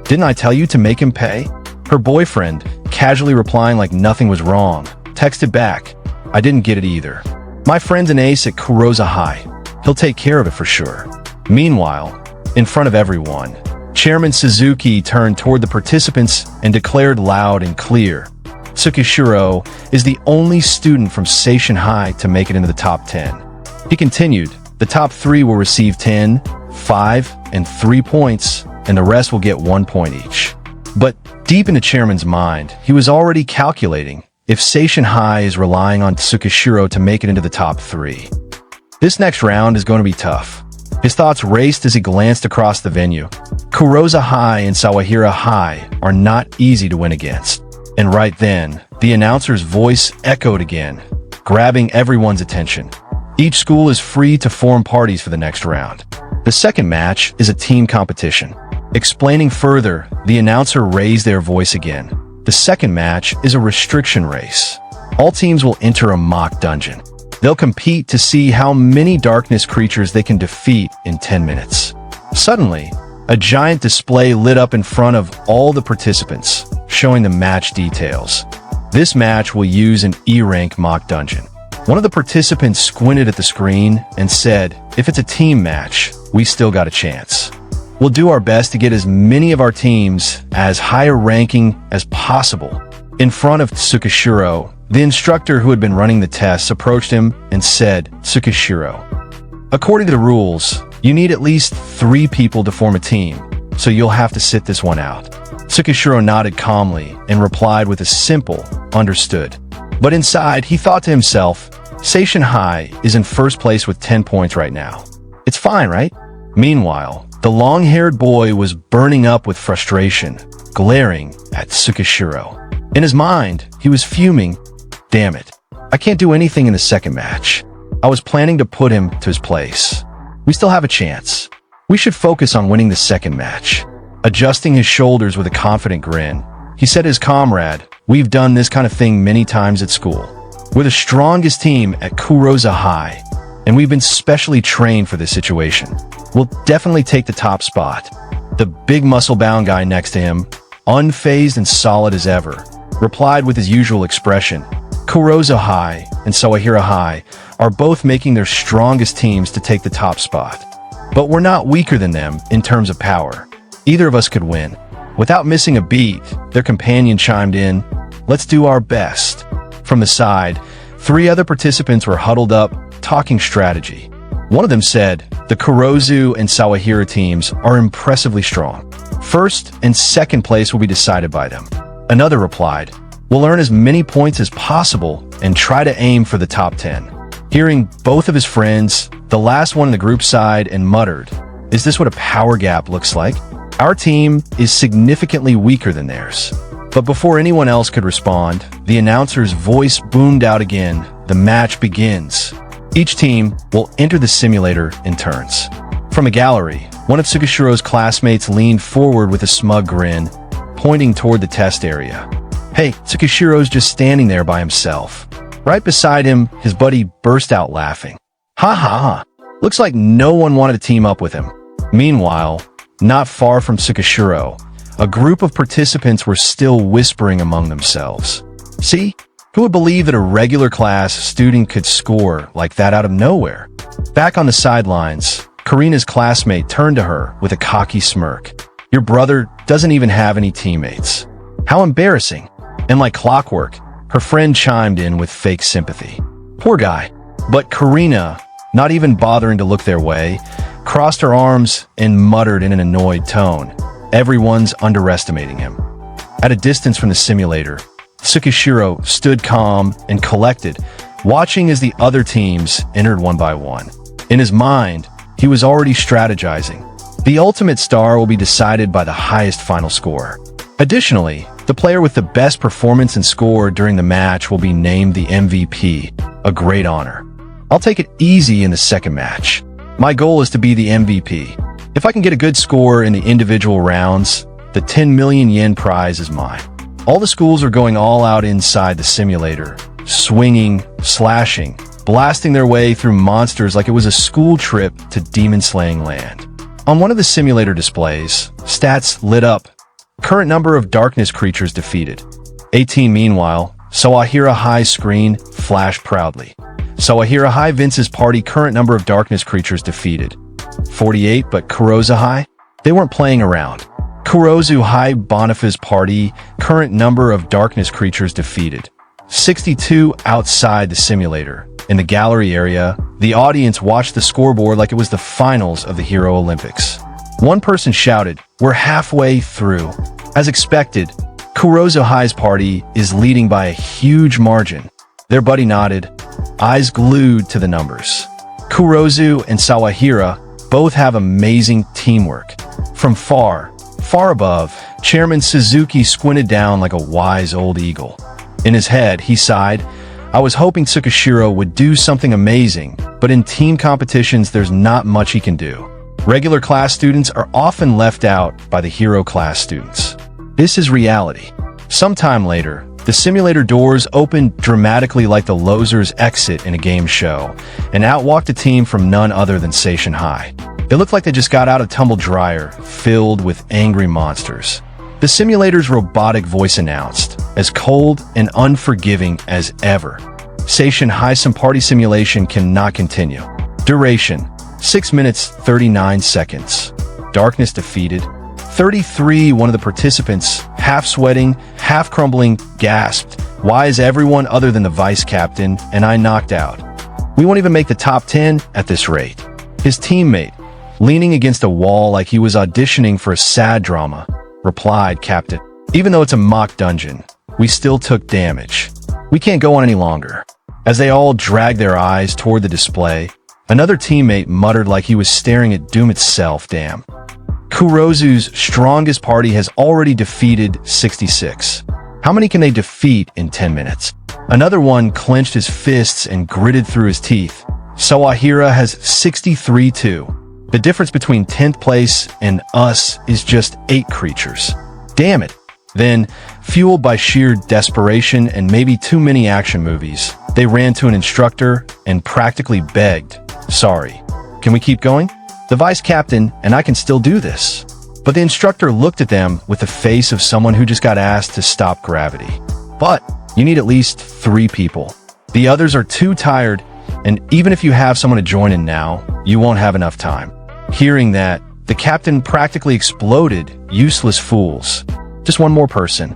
Didn't I tell you to make him pay? Her boyfriend, casually replying like nothing was wrong, texted back, I didn't get it either. My friend's an ace at Kurosa High. He'll take care of it for sure. Meanwhile, in front of everyone, Chairman Suzuki turned toward the participants and declared loud and clear, Tsukishiro is the only student from Seishin High to make it into the top 10. He continued, the top 3 will receive 10, 5, and 3 points, and the rest will get 1 point each. But deep in the chairman's mind, he was already calculating if Seishin High is relying on Tsukishiro to make it into the top 3. This next round is going to be tough. His thoughts raced as he glanced across the venue. Kurosa High and Sawahira High are not easy to win against. And right then, the announcer's voice echoed again, grabbing everyone's attention. Each school is free to form parties for the next round. The second match is a team competition. Explaining further, the announcer raised their voice again. The second match is a restriction race. All teams will enter a mock dungeon. They'll compete to see how many darkness creatures they can defeat in 10 minutes. Suddenly, A giant display lit up in front of all the participants, showing the match details. This match will use an E-rank mock dungeon. One of the participants squinted at the screen and said, "If it's a team match, we still got a chance. We'll do our best to get as many of our teams as higher ranking as possible." In front of Tsukishiro, the instructor who had been running the tests approached him and said, "Tsukishiro, according to the rules, you need at least 3 people to form a team, so you'll have to sit this one out." Tsukishiro nodded calmly and replied with a simple, "Understood." But inside, he thought to himself, Seishin High is in first place with 10 points right now. It's fine, right? Meanwhile, the long-haired boy was burning up with frustration, glaring at Tsukishiro. In his mind, he was fuming. Damn it. I can't do anything in the second match. I was planning to put him to his place. We still have a chance. We should focus on winning the second match. Adjusting his shoulders with a confident grin, he said to his comrade, "We've done this kind of thing many times at school. We're the strongest team at Kuroza High, and we've been specially trained for this situation. We'll definitely take the top spot." The big muscle-bound guy next to him, unfazed and solid as ever, replied with his usual expression, "Kuroza High and Sawahira High are both making their strongest teams to take the top spot. But we're not weaker than them in terms of power. Either of us could win." Without missing a beat, their companion chimed in, "Let's do our best." From the side, 3 other participants were huddled up, talking strategy. One of them said, "The Kurozu and Sawahira teams are impressively strong. First and second place will be decided by them." Another replied, "We'll earn as many points as possible and try to aim for the top 10. Hearing both of his friends, the last one in the group sighed and muttered, "Is this what a power gap looks like? Our team is significantly weaker than theirs." But before anyone else could respond, the announcer's voice boomed out again. "The match begins. Each team will enter the simulator in turns." From a gallery, one of Tsukishiro's classmates leaned forward with a smug grin, pointing toward the test area. "Hey, Tsukishiro's just standing there by himself." Right beside him, his buddy burst out laughing. "Ha ha ha. Looks like no one wanted to team up with him." Meanwhile, not far from Tsukishiro, a group of participants were still whispering among themselves. "See? Who would believe that a regular class student could score like that out of nowhere?" Back on the sidelines, Karina's classmate turned to her with a cocky smirk. "Your brother doesn't even have any teammates. How embarrassing." And like clockwork, her friend chimed in with fake sympathy. "Poor guy." But Karina, not even bothering to look their way, crossed her arms and muttered in an annoyed tone, "Everyone's underestimating him." At a distance from the simulator, Tsukishiro stood calm and collected, watching as the other teams entered one by one. In his mind, he was already strategizing. The ultimate star will be decided by the highest final score. Additionally, the player with the best performance and score during the match will be named the MVP, a great honor. I'll take it easy in the second match. My goal is to be the MVP. If I can get a good score in the individual rounds, the 10 million yen prize is mine. All the schools are going all out inside the simulator, swinging, slashing, blasting their way through monsters like it was a school trip to demon-slaying land. On one of the simulator displays, stats lit up. Current number of darkness creatures defeated. 18. Meanwhile, Sawahira High screen flashed proudly. Sawahira High Vince's party current number of darkness creatures defeated. 48. But Kuroza High? They weren't playing around. Kurozu High Boniface's party current number of darkness creatures defeated. 62. Outside the simulator. In the gallery area, the audience watched the scoreboard like it was the finals of the Hero Olympics. One person shouted, "We're halfway through." As expected, Kurozu High's party is leading by a huge margin. Their buddy nodded, eyes glued to the numbers. Kurozu and Sawahira both have amazing teamwork. From far above, Chairman Suzuki squinted down like a wise old eagle. In his head, he sighed, "I was hoping Tsukishiro would do something amazing, but in team competitions there's not much he can do. Regular class students are often left out by the hero class students." This is reality. Sometime later, the simulator doors opened dramatically like the loser's exit in a game show, and out walked a team from none other than Seishin High. It looked like they just got out of tumble dryer, filled with angry monsters. The simulator's robotic voice announced, as cold and unforgiving as ever. Seishin Heisum Party Simulation cannot continue. Duration, 6 minutes 39 seconds. Darkness defeated. 33, one of the participants, half sweating, half crumbling, gasped, "Why is everyone other than the vice captain and I knocked out? We won't even make the top 10 at this rate." His teammate, leaning against a wall like he was auditioning for a sad drama, replied, "Captain, even though it's a mock dungeon, we still took damage. We can't go on any longer." As they all dragged their eyes toward the display, another teammate muttered like he was staring at doom itself. "Damn. Kurozu's strongest party has already defeated 66. How many can they defeat in 10 minutes? Another one clenched his fists and gritted through his teeth. Sawahira has 63 too. The difference between 10th place and us is just 8 creatures. Damn it. Then, fueled by sheer desperation and maybe too many action movies, they ran to an instructor and practically begged, "Sorry, can we keep going? The vice captain and I can still do this." But the instructor looked at them with the face of someone who just got asked to stop gravity. "But you need at least 3 people. The others are too tired, and even if you have someone to join in now, you won't have enough time." Hearing that, the captain practically exploded. "Useless fools. Just one more person."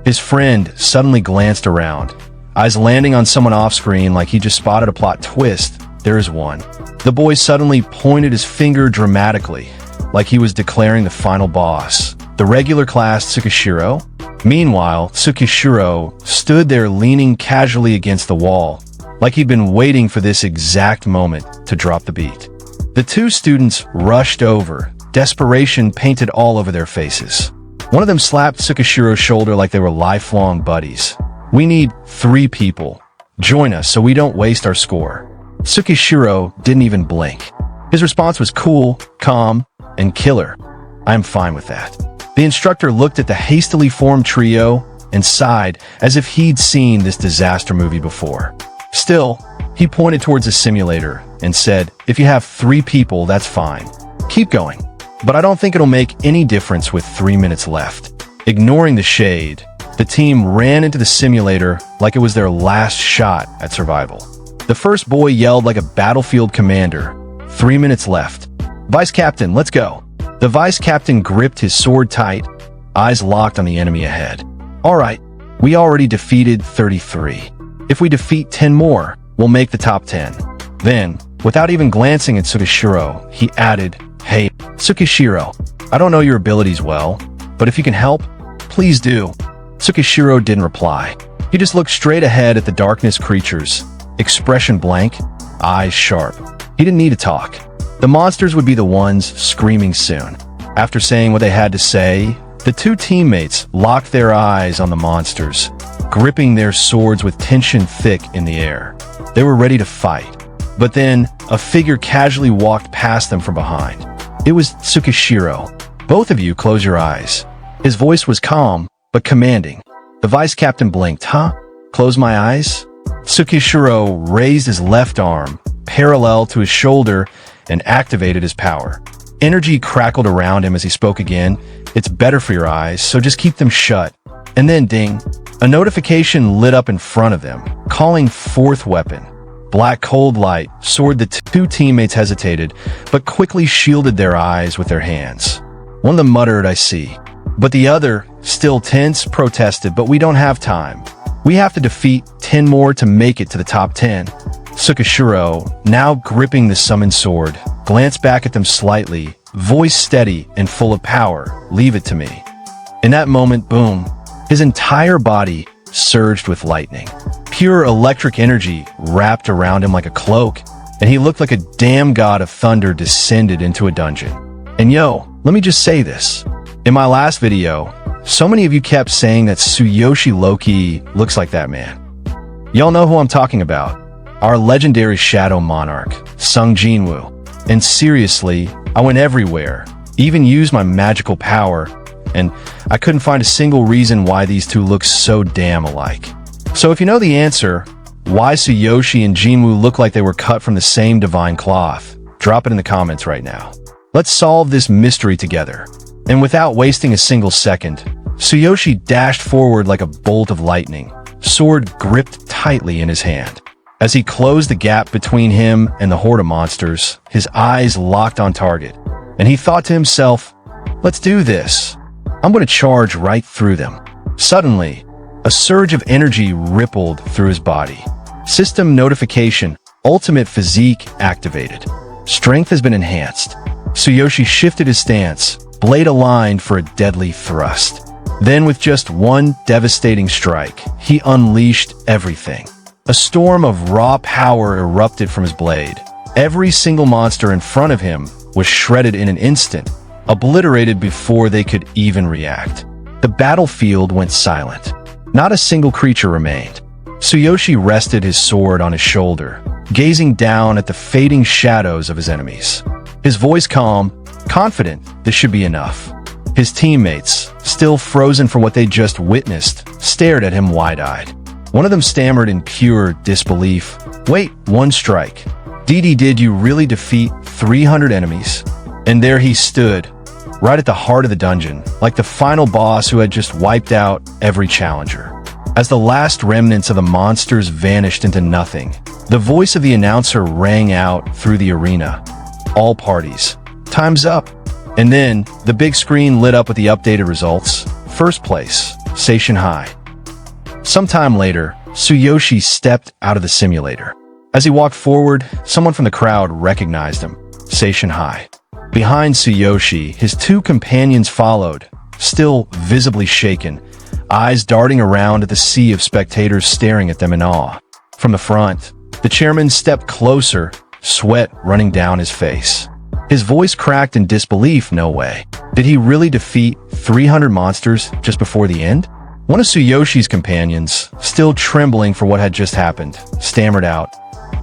His friend suddenly glanced around, eyes landing on someone off-screen like he just spotted a plot twist. "There is one." The boy suddenly pointed his finger dramatically, like he was declaring the final boss. The regular class Tsukishiro. Meanwhile, Tsukishiro stood there leaning casually against the wall, like he'd been waiting for this exact moment to drop the beat. The 2 students rushed over, desperation painted all over their faces. One of them slapped Tsukishiro's shoulder like they were lifelong buddies. "We need 3 people. Join us so we don't waste our score." Tsukishiro didn't even blink. His response was cool, calm, and killer. "I'm fine with that." The instructor looked at the hastily formed trio and sighed as if he'd seen this disaster movie before. Still, he pointed towards the simulator and said, "If you have 3 people, that's fine. Keep going. But I don't think it'll make any difference with 3 minutes left." Ignoring the shade, the team ran into the simulator like it was their last shot at survival. The first boy yelled like a battlefield commander, 3 minutes left. "Vice Captain, let's go." The Vice Captain gripped his sword tight, eyes locked on the enemy ahead. "All right, we already defeated 33. If we defeat 10 more, we'll make the top 10. Then, without even glancing at Tsukishiro, he added, "Hey, Tsukishiro, I don't know your abilities well, but if you can help, please do." Tsukishiro didn't reply. He just looked straight ahead at the darkness creatures, expression blank, eyes sharp. He didn't need to talk. The monsters would be the ones screaming soon. After saying what they had to say, the 2 teammates locked their eyes on the monsters, gripping their swords with tension thick in the air. They were ready to fight. But then, a figure casually walked past them from behind. It was Tsukishiro. "Both of you close your eyes." His voice was calm, but commanding. The vice captain blinked. "Huh? Close my eyes?" Tsukishiro raised his left arm, parallel to his shoulder, and activated his power. Energy crackled around him as he spoke again. "It's better for your eyes, so just keep them shut." And then, ding, a notification lit up in front of them, calling 4th weapon. Black cold light soared. The 2 teammates hesitated, but quickly shielded their eyes with their hands. One of them muttered, "I see." But the other, still tense, protested, "But we don't have time. We have to defeat 10 more to make it to the top 10. Tsukishiro, now gripping the summoned sword, glanced back at them slightly, voice steady and full of power. "Leave it to me." In that moment, boom, his entire body surged with lightning. Pure electric energy wrapped around him like a cloak, and he looked like a damn god of thunder descended into a dungeon. And yo, let me just say this. In my last video, so many of you kept saying that Tsuyoshi Loki looks like that man. Y'all know who I'm talking about. Our legendary shadow monarch, Sung Jinwoo. And seriously, I went everywhere, even used my magical power, and I couldn't find a single reason why these 2 look so damn alike. So if you know the answer, why Tsuyoshi and Jinwoo look like they were cut from the same divine cloth, Drop it in the comments right now. Let's solve this mystery together. And without wasting a single second, Tsuyoshi dashed forward like a bolt of lightning, sword gripped tightly in his hand. As he closed the gap between him and the horde of monsters, his eyes locked on target, and he thought to himself, "Let's do this. I'm going to charge right through them." Suddenly, a surge of energy rippled through his body. System notification, ultimate physique activated. Strength has been enhanced. Tsuyoshi shifted his stance, blade aligned for a deadly thrust. Then with just one devastating strike, he unleashed everything. A storm of raw power erupted from his blade. Every single monster in front of him was shredded in an instant, obliterated before they could even react. The battlefield went silent. Not a single creature remained. Tsuyoshi rested his sword on his shoulder, gazing down at the fading shadows of his enemies. His voice calm, confident this should be enough. His teammates, still frozen from what they just witnessed, stared at him wide-eyed. One of them stammered in pure disbelief. "Wait, one strike. Did you really defeat 300 enemies?" And there he stood, right at the heart of the dungeon, like the final boss who had just wiped out every challenger. As the last remnants of the monsters vanished into nothing, the voice of the announcer rang out through the arena. "All parties. Time's up." And then, the big screen lit up with the updated results. First place, Seishin High. Sometime later, Tsuyoshi stepped out of the simulator. As he walked forward, someone from the crowd recognized him. Seishin High. Behind Tsuyoshi, his two companions followed, still visibly shaken, eyes darting around at the sea of spectators staring at them in awe. From the front, the chairman stepped closer, sweat running down his face. His voice cracked in disbelief. "No way. Did he really defeat 300 monsters just before the end?" One of Tsuyoshi's companions, still trembling for what had just happened, stammered out,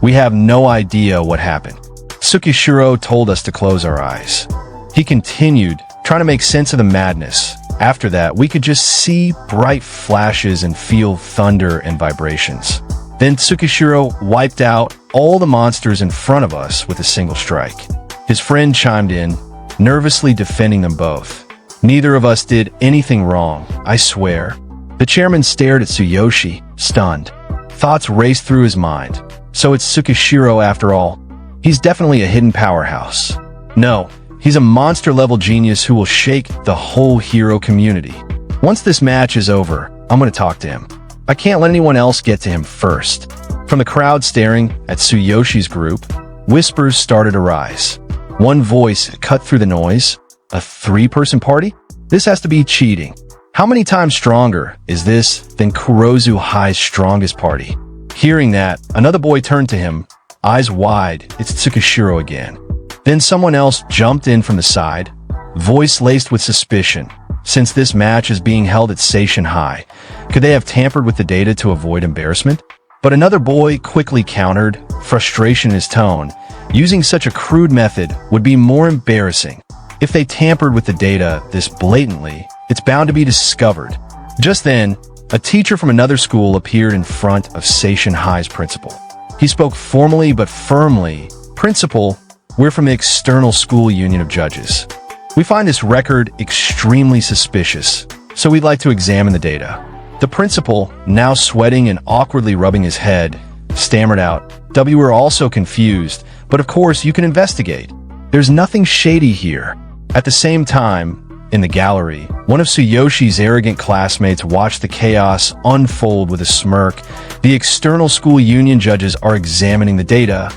"We have no idea what happened. Tsukishiro told us to close our eyes." He continued, trying to make sense of the madness. "After that, we could just see bright flashes and feel thunder and vibrations. Then Tsukishiro wiped out all the monsters in front of us with a single strike." His friend chimed in, nervously defending them both. "Neither of us did anything wrong, I swear." The chairman stared at Tsuyoshi, stunned. Thoughts raced through his mind. So it's Tsukishiro after all. He's definitely a hidden powerhouse. No, he's a monster-level genius who will shake the whole hero community. Once this match is over, I'm going to talk to him. I can't let anyone else get to him first. From the crowd staring at Tsuyoshi's group, whispers started to rise. One voice cut through the noise. "A three-person party? This has to be cheating. How many times stronger is this than Kurozu High's strongest party?" Hearing that, another boy turned to him, eyes wide. It's Tsukishiro again. Then someone else jumped in from the side, voice laced with suspicion. Since this match is being held at Seishin High, could they have tampered with the data to avoid embarrassment? But another boy quickly countered, frustration in his tone. Using such a crude method would be more embarrassing. If they tampered with the data this blatantly, it's bound to be discovered. Just then, a teacher from another school appeared in front of Seishin High's principal. He spoke formally but firmly. "Principal, we're from the External School Union of Judges. We find this record extremely suspicious, so we'd like to examine the data." The principal, now sweating and awkwardly rubbing his head, stammered out, "We were also confused, but of course you can investigate. There's nothing shady here." At the same time, in the gallery, one of Tsuyoshi's arrogant classmates watched the chaos unfold with a smirk. "The External School Union judges are examining the data.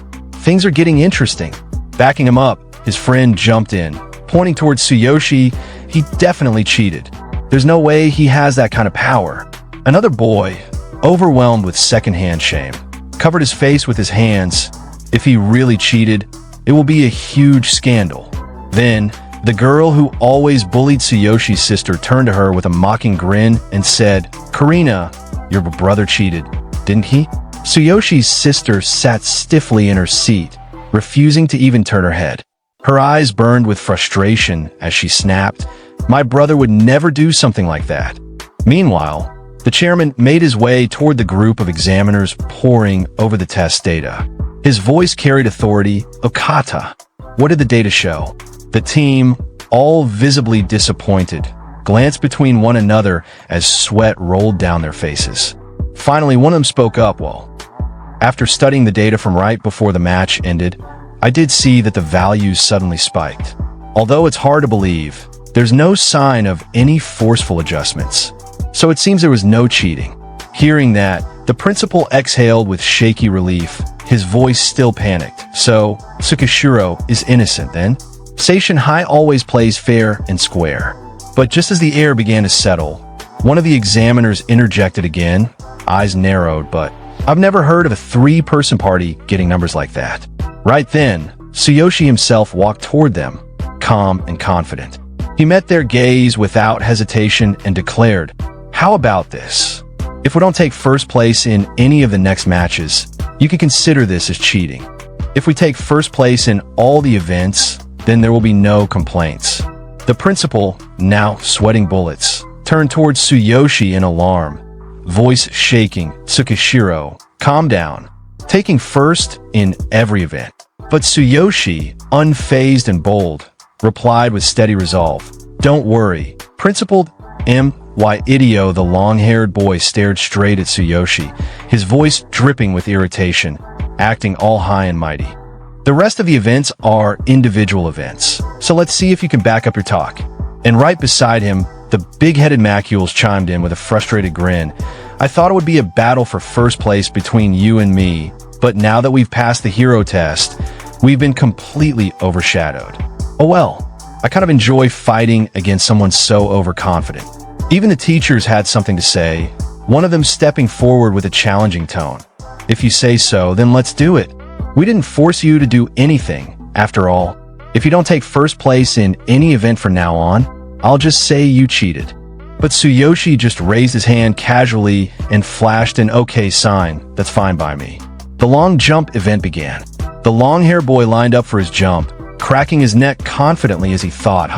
Things are getting interesting." Backing him up, his friend jumped in, pointing towards Tsuyoshi. "He definitely cheated. There's no way he has that kind of power." Another boy, overwhelmed with secondhand shame, covered his face with his hands. If he really cheated, it will be a huge scandal. Then, the girl who always bullied Tsuyoshi's sister turned to her with a mocking grin and said, "Karina, your brother cheated, didn't he?" Tsuyoshi's sister sat stiffly in her seat, refusing to even turn her head. Her eyes burned with frustration as she snapped, "My brother would never do something like that." Meanwhile, the chairman made his way toward the group of examiners poring over the test data. His voice carried authority. Okata. What did the data show? The team, all visibly disappointed, glanced between one another as sweat rolled down their faces. Finally, one of them spoke up. Well, after studying the data from right before the match ended, I did see that the values suddenly spiked. Although it's hard to believe, there's no sign of any forceful adjustments. So it seems there was no cheating. Hearing that, the principal exhaled with shaky relief, his voice still panicked. So, Tsukishiro is innocent then? Seishin High always plays fair and square. But just as the air began to settle, one of the examiners interjected again, eyes narrowed, but I've never heard of a three-person party getting numbers like that. Right then, Tsuyoshi himself walked toward them, calm and confident. He met their gaze without hesitation and declared, "How about this? If we don't take first place in any of the next matches, you can consider this as cheating. If we take first place in all the events, then there will be no complaints." The principal, now sweating bullets, turned towards Tsuyoshi in alarm, voice shaking. "Tsukishiro, calm down. Taking first in every event." But Tsuyoshi, unfazed and bold, replied with steady resolve, "Don't worry." Principal M.Y. Idio, the long-haired boy, stared straight at Tsuyoshi, his voice dripping with irritation, acting all high and mighty. "The rest of the events are individual events, so let's see if you can back up your talk." And right beside him, the big-headed Macules chimed in with a frustrated grin. "I thought it would be a battle for first place between you and me, but now that we've passed the hero test, we've been completely overshadowed. Oh well, I kind of enjoy fighting against someone so overconfident." Even the teachers had something to say, one of them stepping forward with a challenging tone. "If you say so, then let's do it. We didn't force you to do anything. After all, if you don't take first place in any event from now on, I'll just say you cheated." But Tsuyoshi just raised his hand casually and flashed an okay sign. "That's fine by me." The long jump event began. The long-haired boy lined up for his jump, cracking his neck confidently as he thought,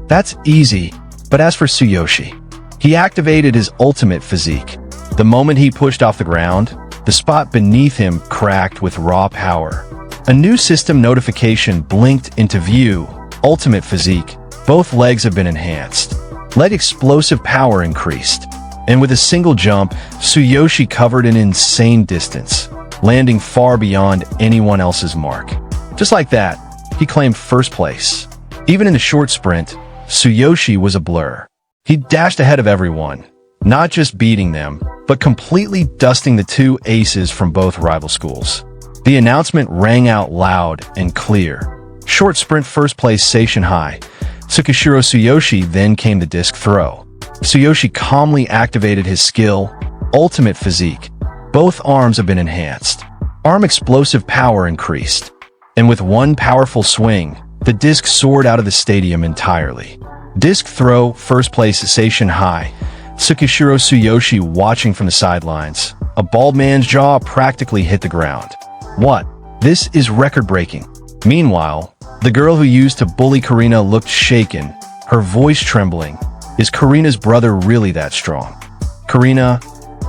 That's easy." But as for Tsuyoshi, he activated his ultimate physique. The moment he pushed off the ground, the spot beneath him cracked with raw power. A new system notification blinked into view. Ultimate physique. Both legs have been enhanced. Leg explosive power increased. And with a single jump, Tsuyoshi covered an insane distance, landing far beyond anyone else's mark. Just like that, he claimed first place. Even in the short sprint, Tsuyoshi was a blur. He dashed ahead of everyone, not just beating them, but completely dusting the two aces from both rival schools. The announcement rang out loud and clear. Short sprint first place Seishin High. Tsukishiro Tsuyoshi, then came the disc throw. Tsuyoshi calmly activated his skill, ultimate physique. Both arms have been enhanced. Arm explosive power increased. And with one powerful swing, the disc soared out of the stadium entirely. Disc throw, first place Seishin High. Tsukishiro Tsuyoshi watching from the sidelines. A bald man's jaw practically hit the ground. What? This is record-breaking. Meanwhile, the girl who used to bully Karina looked shaken, her voice trembling. Is Karina's brother really that strong? Karina,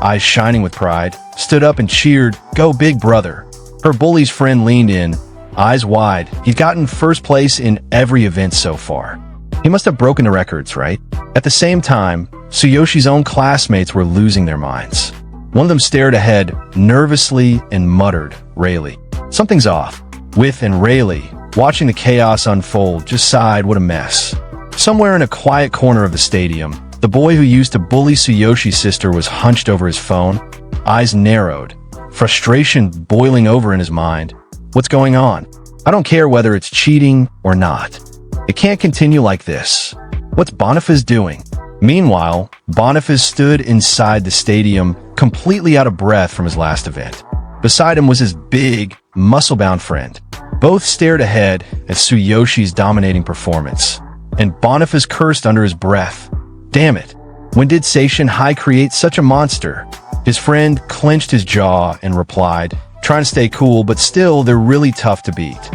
eyes shining with pride, stood up and cheered, "Go big brother." Her bully's friend leaned in, eyes wide. He'd gotten first place in every event so far. He must have broken the records, right? At the same time, Tsuyoshi's own classmates were losing their minds. One of them stared ahead nervously and muttered, "Rayleigh, something's off." With and Rayleigh, watching the chaos unfold, just sighed, "What a mess." Somewhere in a quiet corner of the stadium, the boy who used to bully Tsuyoshi's sister was hunched over his phone, eyes narrowed, frustration boiling over in his mind. What's going on? I don't care whether it's cheating or not. It can't continue like this. What's Boniface doing? Meanwhile, Boniface stood inside the stadium, completely out of breath from his last event. Beside him was his big, muscle-bound friend. Both stared ahead at Tsuyoshi's dominating performance, and Boniface cursed under his breath. Damn it, when did Seishin High create such a monster? His friend clenched his jaw and replied, trying to stay cool, but still, they're really tough to beat.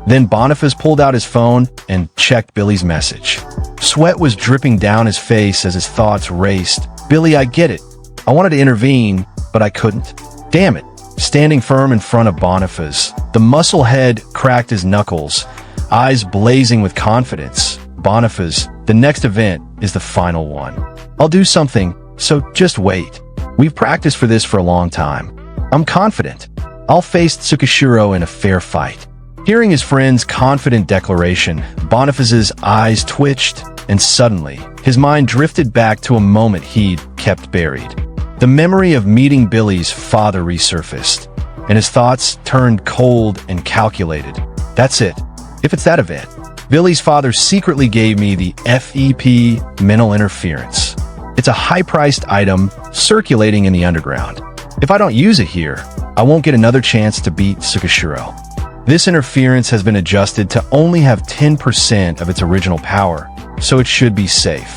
Then Boniface pulled out his phone and checked Billy's message. Sweat was dripping down his face as his thoughts raced. "Billy, I get it. I wanted to intervene, but I couldn't. Damn it. standing firm in front of Boniface. The muscle head cracked his knuckles, eyes blazing with confidence. Boniface, the next event is the final one. I'll do something, so just wait. We've practiced for this for a long time. I'm confident. I'll face Tsukishiro in a fair fight. Hearing his friend's confident declaration, Boniface's eyes twitched, and suddenly, his mind drifted back to a moment he'd kept buried. The memory of meeting Billy's father resurfaced, and his thoughts turned cold and calculated. That's it. If it's that event, Billy's father secretly gave me the FEP mental interference. It's a high-priced item circulating in the underground. If I don't use it here, I won't get another chance to beat Tsukishiro. This interference has been adjusted to only have 10% of its original power, so it should be safe.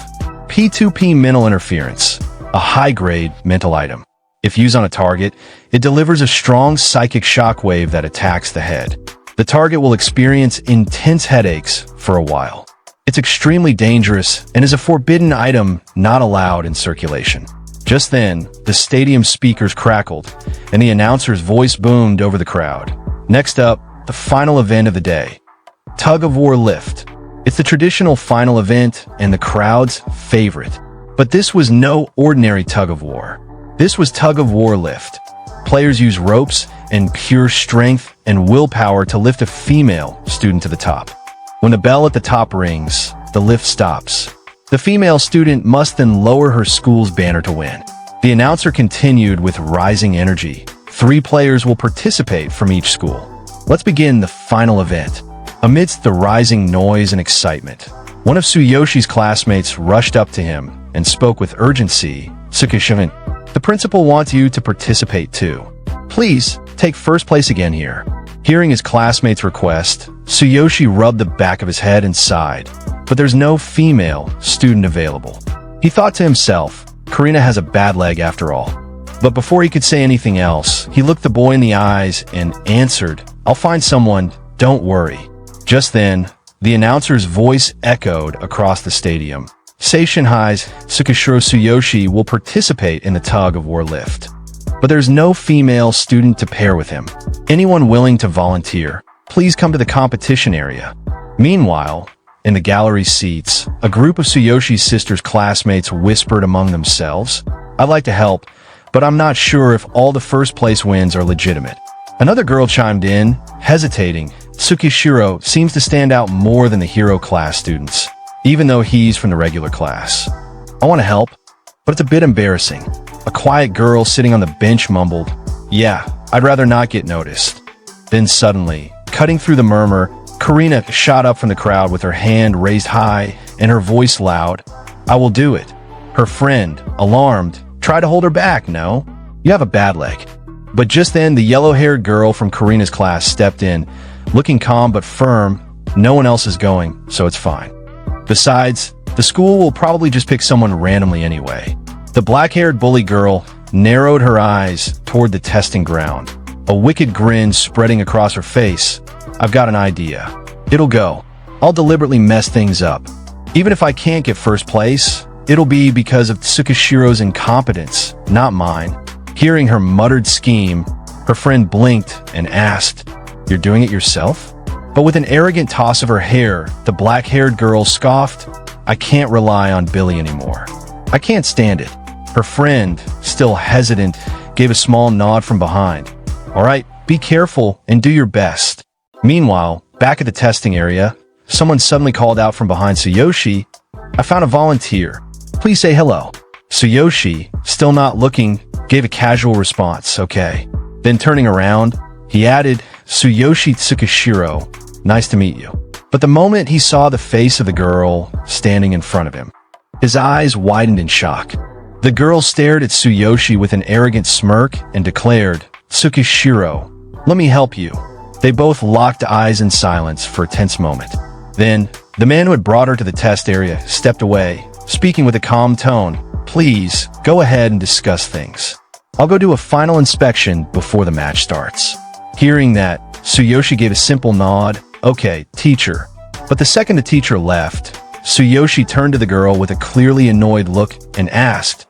P2P mental interference, a high-grade mental item. If used on a target, it delivers a strong psychic shockwave that attacks the head. The target will experience intense headaches for a while. It's extremely dangerous and is a forbidden item not allowed in circulation. Just then, the stadium speakers crackled, and the announcer's voice boomed over the crowd. Next up, the final event of the day. Tug of War Lift. It's the traditional final event and the crowd's favorite. But this was no ordinary tug of war. This was Tug of War Lift. Players use ropes and pure strength and willpower to lift a female student to the top. When the bell at the top rings, the lift stops. The female student must then lower her school's banner to win. The announcer continued with rising energy. 3 players will participate from each school. Let's begin the final event. Amidst the rising noise and excitement, one of Tsuyoshi's classmates rushed up to him and spoke with urgency. Tsukishiro, the principal wants you to participate too. Please, take first place again here. Hearing his classmate's request, Tsuyoshi rubbed the back of his head and sighed. But there's no female student available. He thought to himself, Karina has a bad leg after all. But before he could say anything else, he looked the boy in the eyes and answered, I'll find someone, don't worry. Just then, the announcer's voice echoed across the stadium. Seishinhai's Tsukishiro Tsuyoshi will participate in the tug of war lift. But there's no female student to pair with him. Anyone willing to volunteer, please come to the competition area. Meanwhile, in the gallery seats, a group of Tsuyoshi's sister's classmates whispered among themselves, I'd like to help, but I'm not sure if all the first place wins are legitimate. Another girl chimed in, hesitating. Tsukishiro seems to stand out more than the hero class students, even though he's from the regular class. I want to help, but it's a bit embarrassing. A quiet girl sitting on the bench mumbled, yeah, I'd rather not get noticed. Then suddenly, cutting through the murmur, Karina shot up from the crowd with her hand raised high and her voice loud. I will do it. Her friend, alarmed, tried to hold her back. No, you have a bad leg. But just then, the yellow-haired girl from Karina's class stepped in, looking calm but firm. No one else is going, so it's fine. Besides, the school will probably just pick someone randomly anyway. The black-haired bully girl narrowed her eyes toward the testing ground, a wicked grin spreading across her face. I've got an idea. It'll go. I'll deliberately mess things up. Even if I can't get first place, it'll be because of Tsukishiro's incompetence, not mine. Hearing her muttered scheme, her friend blinked and asked, You're doing it yourself? But with an arrogant toss of her hair, the black-haired girl scoffed, I can't rely on Billy anymore. I can't stand it. Her friend, still hesitant, gave a small nod from behind. All right, be careful and do your best. Meanwhile, back at the testing area, someone suddenly called out from behind Tsuyoshi, I found a volunteer. Please say hello. Tsuyoshi, still not looking, gave a casual response, okay. Then turning around, he added, Tsuyoshi Tsukishiro, nice to meet you. But the moment he saw the face of the girl standing in front of him, his eyes widened in shock. The girl stared at Tsuyoshi with an arrogant smirk and declared, Tsukishiro, let me help you. They both locked eyes in silence for a tense moment. Then, the man who had brought her to the test area stepped away, speaking with a calm tone, Please, go ahead and discuss things. I'll go do a final inspection before the match starts. Hearing that, Tsuyoshi gave a simple nod, okay, teacher. But the second the teacher left, Tsuyoshi turned to the girl with a clearly annoyed look and asked,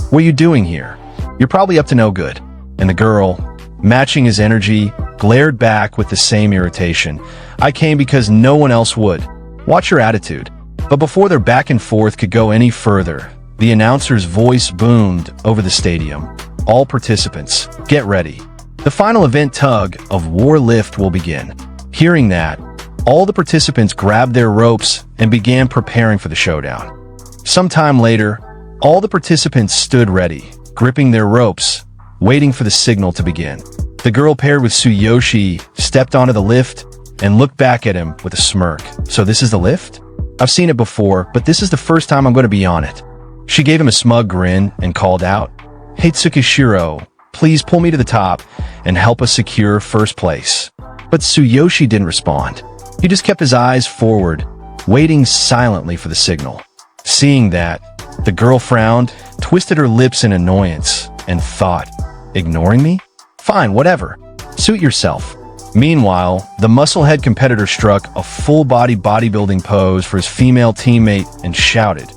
What are you doing here? You're probably up to no good. And the girl, matching his energy, glared back with the same irritation. I came because no one else would. Watch your attitude. But before their back and forth could go any further, the announcer's voice boomed over the stadium. All participants, get ready. The final event tug of war lift will begin. Hearing that, all the participants grabbed their ropes and began preparing for the showdown. Sometime later, all the participants stood ready, gripping their ropes, waiting for the signal to begin. The girl paired with Tsuyoshi stepped onto the lift and looked back at him with a smirk. So this is the lift? I've seen it before, but this is the first time I'm going to be on it. She gave him a smug grin and called out, "Hey Tsukishiro, please pull me to the top and help us secure first place." But Tsuyoshi didn't respond. He just kept his eyes forward, waiting silently for the signal. Seeing that, the girl frowned, twisted her lips in annoyance, and thought, "Ignoring me? Fine, whatever. Suit yourself." Meanwhile, the musclehead competitor struck a full-body bodybuilding pose for his female teammate and shouted,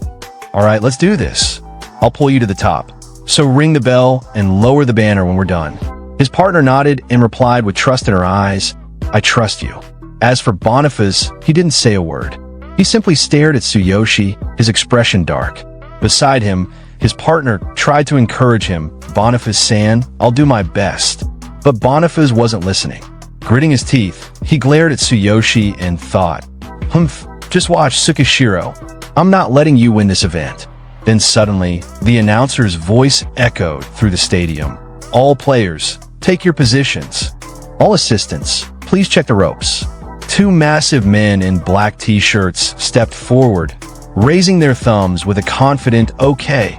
"All right, let's do this. I'll pull you to the top. So ring the bell and lower the banner when we're done." His partner nodded and replied with trust in her eyes, "I trust you." As for Boniface, he didn't say a word. He simply stared at Tsuyoshi, his expression dark. Beside him, his partner tried to encourage him, "Boniface-san, I'll do my best." But Boniface wasn't listening. Gritting his teeth, he glared at Tsuyoshi and thought, "Humph, just watch Tsukishiro. I'm not letting you win this event." Then suddenly, the announcer's voice echoed through the stadium. "All players, take your positions. All assistants, please check the ropes." Two massive men in black t-shirts stepped forward, raising their thumbs with a confident "okay."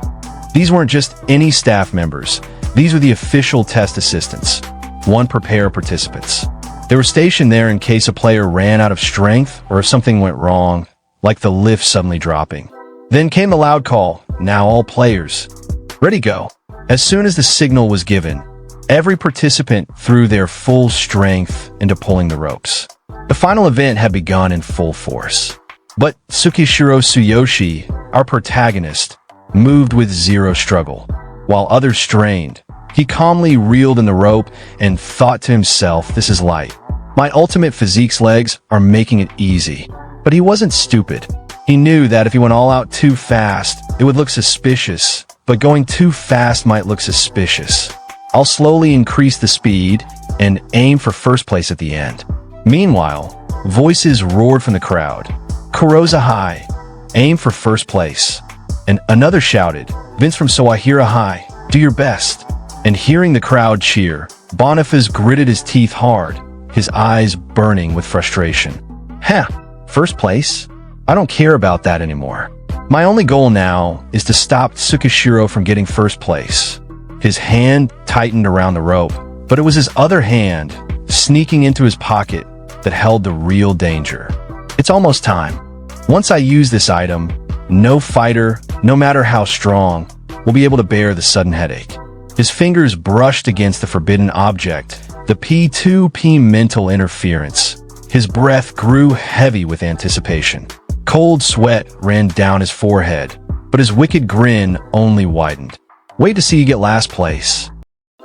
These weren't just any staff members. These were the official test assistants. One per pair of participants. They were stationed there in case a player ran out of strength or if something went wrong, like the lift suddenly dropping. Then came the loud call, "Now all players. Ready, go." As soon as the signal was given, every participant threw their full strength into pulling the ropes. The final event had begun in full force. But Tsukishiro Tsuyoshi, our protagonist, moved with zero struggle. While others strained, he calmly reeled in the rope and thought to himself, "This is light. My ultimate physique's legs are making it easy." But he wasn't stupid. He knew that if he went all out too fast, it would look suspicious, but going too fast might look suspicious. "I'll slowly increase the speed and aim for first place at the end." Meanwhile, voices roared from the crowd. "Kurosa High, aim for first place." And another shouted, "Vince from Sawahira High, do your best." And hearing the crowd cheer, Boniface gritted his teeth hard, his eyes burning with frustration. "Heh, first place? I don't care about that anymore. My only goal now is to stop Tsukishiro from getting first place." His hand tightened around the rope, but it was his other hand, sneaking into his pocket, that held the real danger. "It's almost time. Once I use this item, no fighter, no matter how strong, will be able to bear the sudden headache." His fingers brushed against the forbidden object, the P2P mental interference. His breath grew heavy with anticipation. Cold sweat ran down his forehead, but his wicked grin only widened. "Wait to see you get last place."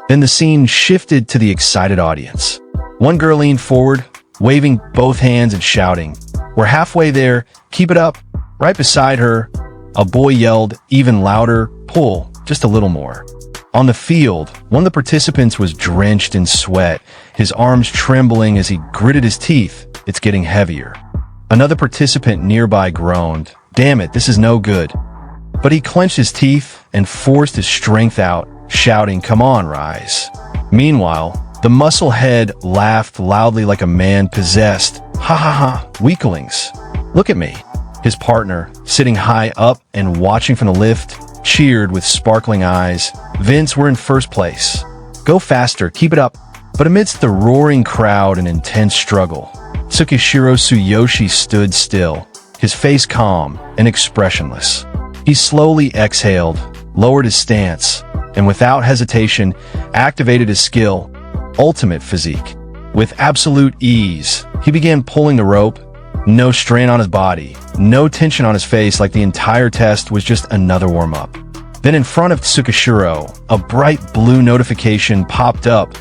Then the scene shifted to the excited audience. One girl leaned forward, waving both hands and shouting, "We're halfway there, keep it up." Right beside her, a boy yelled even louder, "Pull, just a little more." On the field, one of the participants was drenched in sweat, his arms trembling as he gritted his teeth. "It's getting heavier." Another participant nearby groaned, "Damn it, this is no good." But he clenched his teeth and forced his strength out, shouting, "Come on, rise." Meanwhile, the muscle head laughed loudly like a man possessed. "Ha ha ha, weaklings. Look at me." His partner, sitting high up and watching from the lift, cheered with sparkling eyes. "Vince, we're in first place. Go faster, keep it up." But amidst the roaring crowd and intense struggle, Tsukishiro Tsuyoshi stood still, his face calm and expressionless. He slowly exhaled, lowered his stance, and without hesitation, activated his skill, ultimate physique. With absolute ease, he began pulling the rope, no strain on his body, no tension on his face, like the entire test was just another warm-up. Then in front of Tsukishiro, a bright blue notification popped up.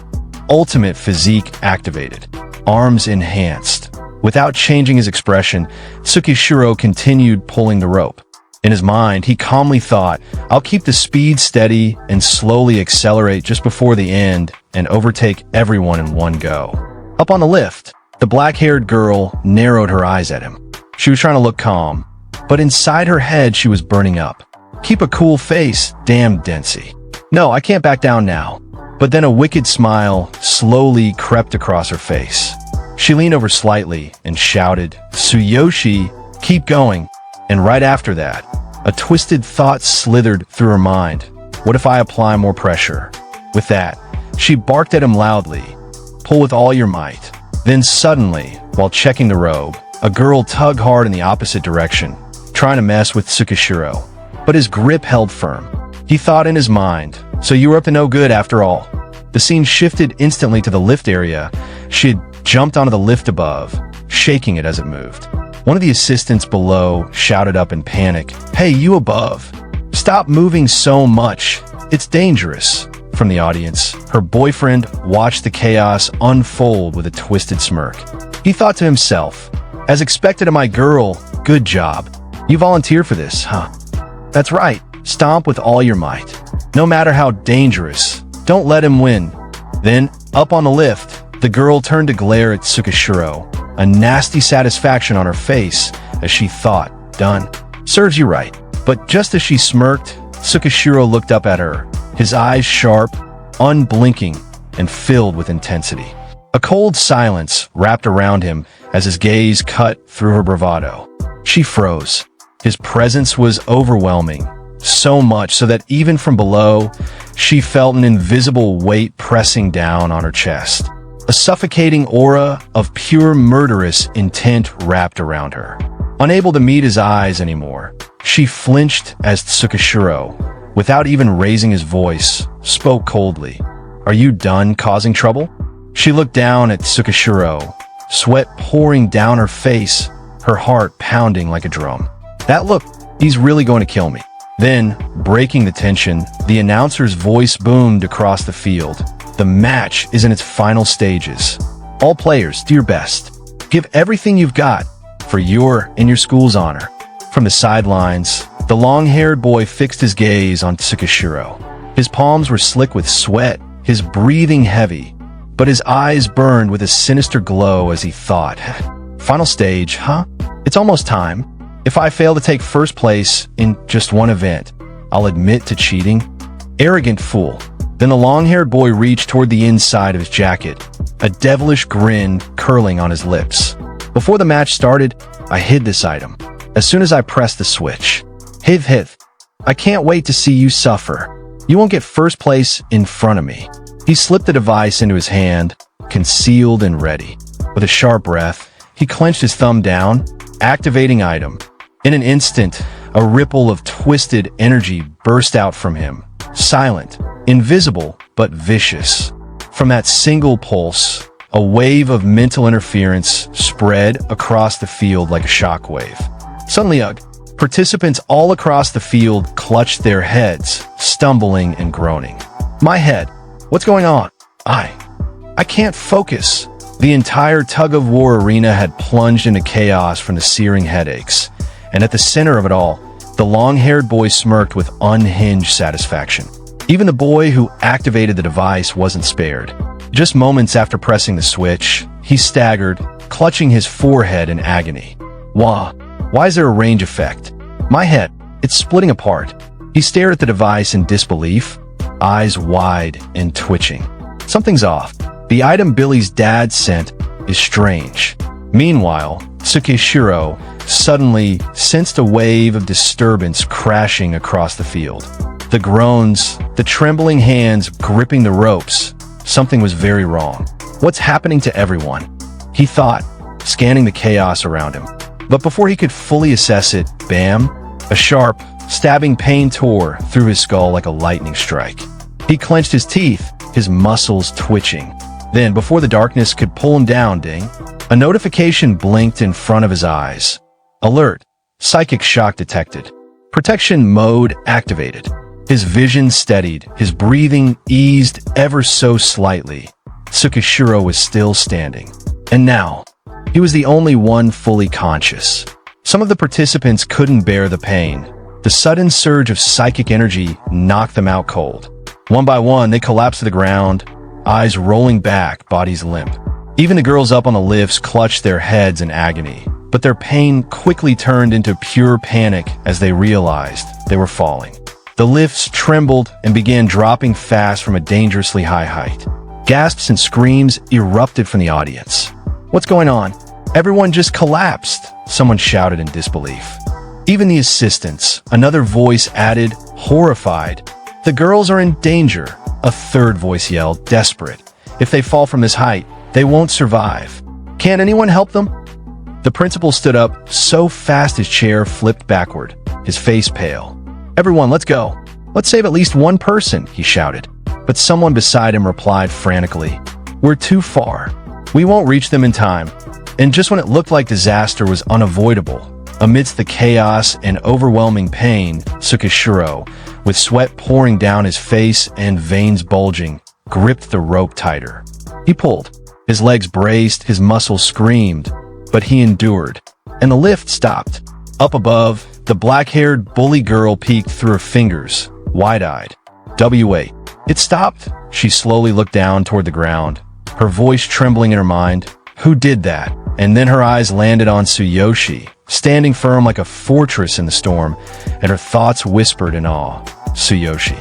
ultimate physique activated, arms enhanced. Without changing his expression, Tsukishiro continued pulling the rope. In his mind, he calmly thought, I'll keep the speed steady and slowly accelerate just before the end and overtake everyone in one go. Up on the lift, the black-haired girl narrowed her eyes at him. She was trying to look calm, but inside her head she was burning up. Keep a cool face, damn Densey. No, I can't back down now. But then a wicked smile slowly crept across her face. She leaned over slightly and shouted, Tsuyoshi, keep going. And right after that, a twisted thought slithered through her mind. What if I apply more pressure? With that, she barked at him loudly. Pull with all your might. Then suddenly, while checking the robe, a girl tugged hard in the opposite direction, trying to mess with Tsukishiro. But his grip held firm. He thought in his mind, so you were up to no good after all. The scene shifted instantly to the lift area. She had jumped onto the lift above, shaking it as it moved. One of the assistants below shouted up in panic, Hey, you above! Stop moving so much. It's dangerous. From the audience, her boyfriend watched the chaos unfold with a twisted smirk. He thought to himself, As expected of my girl, good job. You volunteered for this, huh? That's right. Stomp with all your might. No matter how dangerous, don't let him win. Then, up on the lift, the girl turned to glare at Tsukishiro, a nasty satisfaction on her face as she thought, done. Serves you right. But just as she smirked, Tsukishiro looked up at her, his eyes sharp, unblinking, and filled with intensity. A cold silence wrapped around him as his gaze cut through her bravado. She froze. His presence was overwhelming, so much so that even from below, she felt an invisible weight pressing down on her chest. A suffocating aura of pure murderous intent wrapped around her. Unable to meet his eyes anymore, she flinched as Tsukishiro, without even raising his voice, spoke coldly. Are you done causing trouble? She looked down at Tsukishiro, sweat pouring down her face, her heart pounding like a drum. That look, he's really going to kill me. Then, breaking the tension, the announcer's voice boomed across the field. The match is in its final stages. All players, do your best. Give everything you've got for your and your school's honor. From the sidelines, the long-haired boy fixed his gaze on Tsukishiro. His palms were slick with sweat, his breathing heavy, but his eyes burned with a sinister glow as he thought, Final stage, huh? It's almost time. If I fail to take first place in just one event, I'll admit to cheating. Arrogant fool. Then the long-haired boy reached toward the inside of his jacket, a devilish grin curling on his lips. Before the match started, I hid this item. As soon as I pressed the switch. Hith. I can't wait to see you suffer. You won't get first place in front of me. He slipped the device into his hand, concealed and ready. With a sharp breath, he clenched his thumb down, activating item. In an instant, a ripple of twisted energy burst out from him, silent, invisible, but vicious. From that single pulse, a wave of mental interference spread across the field like a shockwave. Suddenly, participants all across the field clutched their heads, stumbling and groaning. My head. What's going on? I can't focus. The entire tug-of-war arena had plunged into chaos from the searing headaches. And at the center of it all, the long-haired boy smirked with unhinged satisfaction. Even the boy who activated the device wasn't spared. Just moments after pressing the switch, he staggered, clutching his forehead in agony. Why is there a range effect? My head, it's splitting apart. He stared at the device in disbelief, eyes wide and twitching. Something's off. The item Billy's dad sent is strange. Meanwhile, Tsukishiro suddenly sensed a wave of disturbance crashing across the field. The groans, the trembling hands gripping the ropes. Something was very wrong. What's happening to everyone? He thought, scanning the chaos around him. But before he could fully assess it, bam, a sharp, stabbing pain tore through his skull like a lightning strike. He clenched his teeth, his muscles twitching. Then, before the darkness could pull him down, ding, a notification blinked in front of his eyes. Alert. Psychic shock detected. Protection mode activated. His vision steadied, his breathing eased ever so slightly. Tsukishiro was still standing. And now, he was the only one fully conscious. Some of the participants couldn't bear the pain. The sudden surge of psychic energy knocked them out cold. One by one, they collapsed to the ground, eyes rolling back, bodies limp. Even the girls up on the lifts clutched their heads in agony, but their pain quickly turned into pure panic as they realized they were falling. The lifts trembled and began dropping fast from a dangerously high height. Gasps and screams erupted from the audience. "What's going on? Everyone just collapsed," someone shouted in disbelief. Even the assistants, another voice added, horrified. "The girls are in danger," a third voice yelled, desperate. "If they fall from this height, they won't survive. Can't anyone help them?" The principal stood up so fast his chair flipped backward, his face pale. "Everyone, let's go. Let's save at least one person," he shouted. But someone beside him replied frantically, "We're too far. We won't reach them in time." And just when it looked like disaster was unavoidable, amidst the chaos and overwhelming pain, Tsukishiro, with sweat pouring down his face and veins bulging, gripped the rope tighter. He pulled. His legs braced, his muscles screamed, but he endured. And the lift stopped. Up above, the black-haired bully girl peeked through her fingers, wide-eyed. "W8. It stopped." She slowly looked down toward the ground, her voice trembling in her mind. Who did that? And then her eyes landed on Tsuyoshi, standing firm like a fortress in the storm, and her thoughts whispered in awe. Tsuyoshi.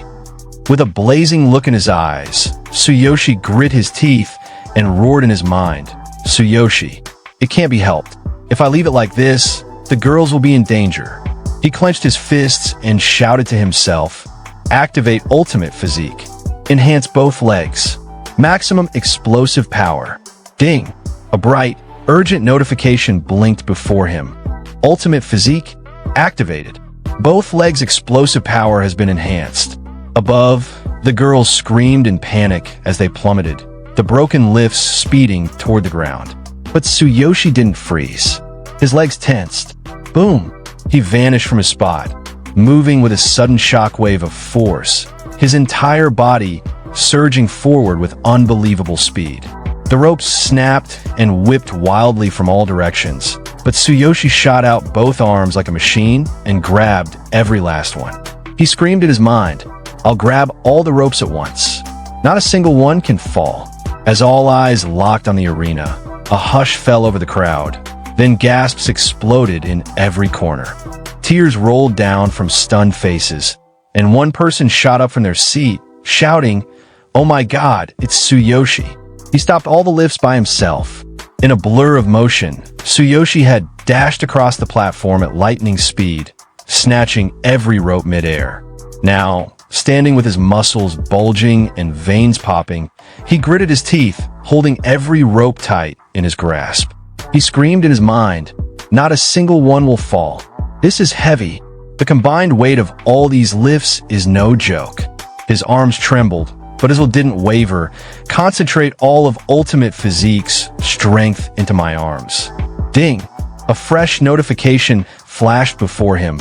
With a blazing look in his eyes, Tsuyoshi grit his teeth and roared in his mind. "Tsuyoshi, it can't be helped. If I leave it like this, the girls will be in danger." He clenched his fists and shouted to himself, "Activate ultimate physique. Enhance both legs. Maximum explosive power." Ding! A bright, urgent notification blinked before him. Ultimate physique activated. Both legs' explosive power has been enhanced. Above, the girls screamed in panic as they plummeted, the broken lifts speeding toward the ground. But Tsuyoshi didn't freeze. His legs tensed. Boom! He vanished from his spot, moving with a sudden shockwave of force, his entire body surging forward with unbelievable speed. The ropes snapped and whipped wildly from all directions, but Tsuyoshi shot out both arms like a machine and grabbed every last one. He screamed in his mind, "I'll grab all the ropes at once. Not a single one can fall." As all eyes locked on the arena, a hush fell over the crowd. Then gasps exploded in every corner. Tears rolled down from stunned faces, and one person shot up from their seat, shouting, "Oh my God, it's Tsuyoshi." He stopped all the lifts by himself. In a blur of motion, Tsuyoshi had dashed across the platform at lightning speed, snatching every rope midair. Now, standing with his muscles bulging and veins popping, he gritted his teeth, holding every rope tight in his grasp. He screamed in his mind, "Not a single one will fall. This is heavy. The combined weight of all these lifts is no joke." His arms trembled, but his will didn't waver. "Concentrate all of ultimate physique's strength into my arms." Ding! A fresh notification flashed before him.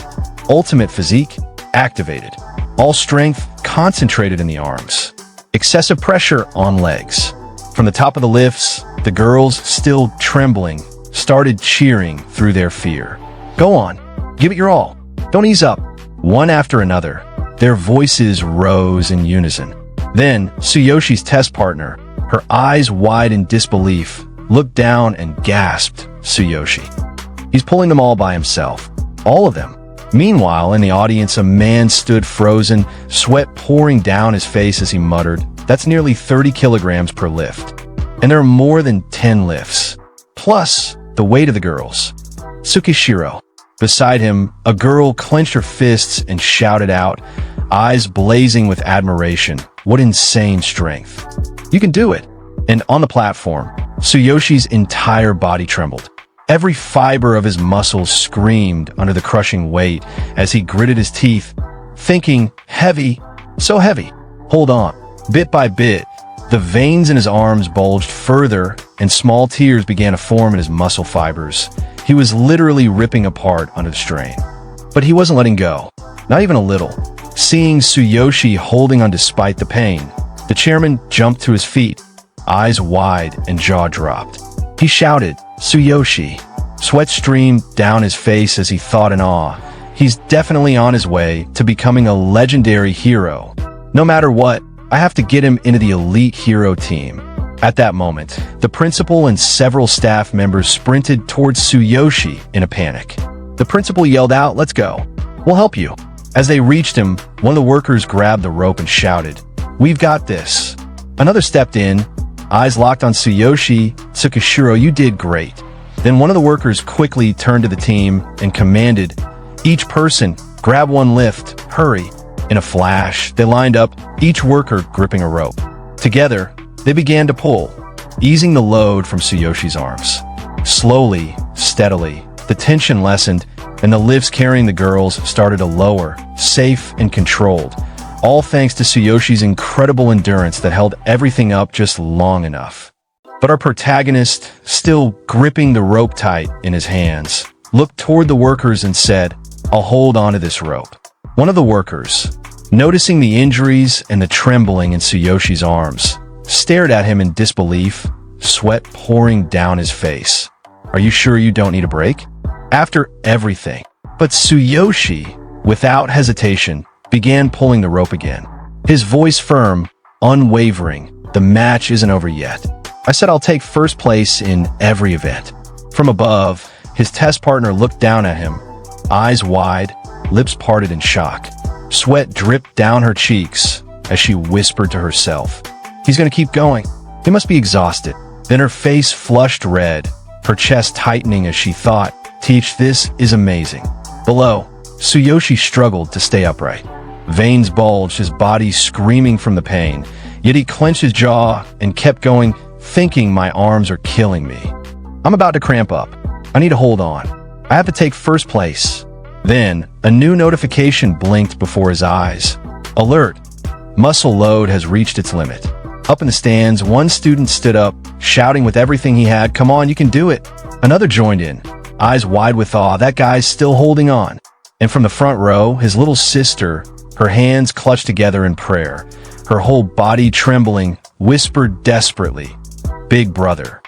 Ultimate physique activated. All strength concentrated in the arms. Excessive pressure on legs. From the top of the lifts, the girls, still trembling, started cheering through their fear. "Go on. Give it your all. Don't ease up." One after another, their voices rose in unison. Then, Tsuyoshi's test partner, her eyes wide in disbelief, looked down and gasped, "Tsuyoshi. He's pulling them all by himself. All of them." Meanwhile, in the audience, a man stood frozen, sweat pouring down his face as he muttered, "That's nearly 30 kilograms per lift. And there are more than 10 lifts. Plus, the weight of the girls." Tsukishiro. Beside him, a girl clenched her fists and shouted out, eyes blazing with admiration, "What insane strength. You can do it." And on the platform, Tsuyoshi's entire body trembled. Every fiber of his muscles screamed under the crushing weight as he gritted his teeth, thinking, "Heavy, so heavy. Hold on." Bit by bit, the veins in his arms bulged further and small tears began to form in his muscle fibers. He was literally ripping apart under the strain. But he wasn't letting go, not even a little. Seeing Tsuyoshi holding on despite the pain, the chairman jumped to his feet. eyes wide and jaw dropped. He shouted, "Tsuyoshi!" Sweat streamed down his face as he thought in awe. He's definitely on his way to becoming a legendary hero. No matter what, I have to get him into the elite hero team. At that moment, the principal and several staff members sprinted towards Tsuyoshi in a panic. The principal yelled out, "Let's go. We'll help you." As they reached him, one of the workers grabbed the rope and shouted, "We've got this." Another stepped in, eyes locked on Tsuyoshi. "Tsukishiro, you did great." Then one of the workers quickly turned to the team and commanded, "Each person, grab one lift, hurry." In a flash, they lined up, each worker gripping a rope. Together, they began to pull, easing the load from Tsuyoshi's arms. Slowly, steadily, the tension lessened, and the lifts carrying the girls started to lower, safe and controlled, all thanks to Tsuyoshi's incredible endurance that held everything up just long enough. But our protagonist, still gripping the rope tight in his hands, looked toward the workers and said, "I'll hold on to this rope." One of the workers, noticing the injuries and the trembling in Tsuyoshi's arms, stared at him in disbelief, sweat pouring down his face. "Are you sure you don't need a break?" After everything. But Tsuyoshi, without hesitation, began pulling the rope again. His voice firm, unwavering. "The match isn't over yet. I said I'll take first place in every event." From above, his test partner looked down at him, eyes wide, lips parted in shock. Sweat dripped down her cheeks as she whispered to herself, "He's gonna keep going. He must be exhausted." Then her face flushed red, her chest tightening as she thought, "Teach, this is amazing." Below, Tsuyoshi struggled to stay upright. Veins bulged, his body screaming from the pain, yet he clenched his jaw and kept going, thinking, "My arms are killing me. I'm about to cramp up. I need to hold on. I have to take first place." Then, a new notification blinked before his eyes. Alert! Muscle load has reached its limit. Up in the stands, one student stood up, shouting with everything he had, "Come on, you can do it." Another joined in, eyes wide with awe, "That guy's still holding on." And from the front row, his little sister, her hands clutched together in prayer, her whole body trembling, whispered desperately, "Big brother."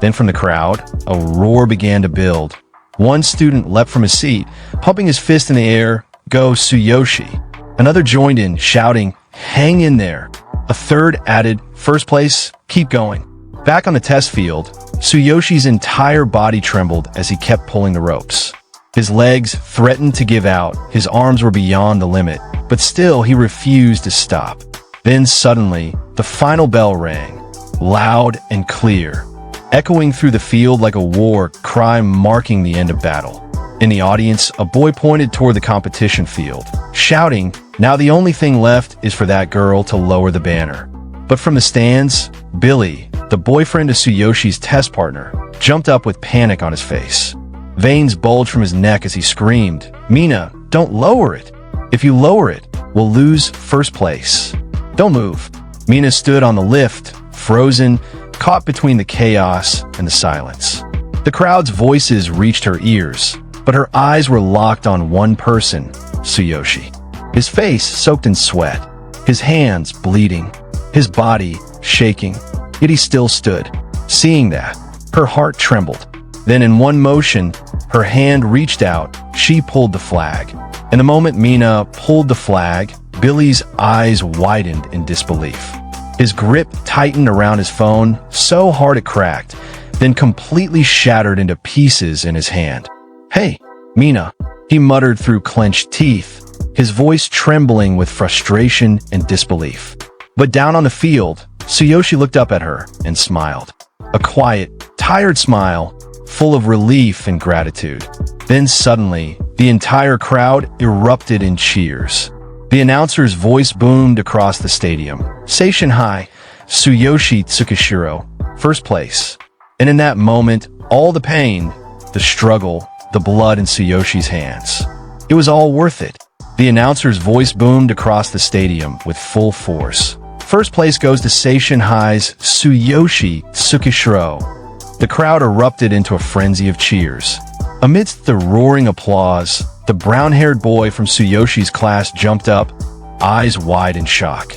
Then from the crowd, a roar began to build. One student leapt from his seat, pumping his fist in the air, "Go, Tsuyoshi." Another joined in, shouting, "Hang in there." A third added, "First place, keep going." Back on the test field, Tsuyoshi's entire body trembled as he kept pulling the ropes. His legs threatened to give out, his arms were beyond the limit, but still he refused to stop. Then suddenly, the final bell rang, loud and clear, echoing through the field like a war cry marking the end of battle. In the audience, a boy pointed toward the competition field, shouting, "Now the only thing left is for that girl to lower the banner." But from the stands, Billy, the boyfriend of Tsuyoshi's test partner, jumped up with panic on his face. Veins bulged from his neck as he screamed, "Mina, don't lower it. If you lower it, we'll lose first place." "Don't move." Mina stood on the lift, frozen, caught between the chaos and the silence. The crowd's voices reached her ears, but her eyes were locked on one person, Tsuyoshi. His face soaked in sweat, his hands bleeding, his body shaking, yet he still stood. Seeing that, her heart trembled. Then in one motion, her hand reached out, she pulled the flag. And the moment Mina pulled the flag, Billy's eyes widened in disbelief. His grip tightened around his phone so hard it cracked, then completely shattered into pieces in his hand. "Hey, Mina," he muttered through clenched teeth, his voice trembling with frustration and disbelief. But down on the field, Tsuyoshi looked up at her and smiled. A quiet, tired smile, full of relief and gratitude. Then suddenly, the entire crowd erupted in cheers. The announcer's voice boomed across the stadium. "Seishin High, Tsuyoshi Tsukishiro, first place." And in that moment, all the pain, the struggle, the blood in Tsuyoshi's hands, it was all worth it. The announcer's voice boomed across the stadium with full force. "First place goes to Seishin High's Tsuyoshi Tsukishiro." The crowd erupted into a frenzy of cheers. Amidst the roaring applause, the brown-haired boy from Tsuyoshi's class jumped up, eyes wide in shock.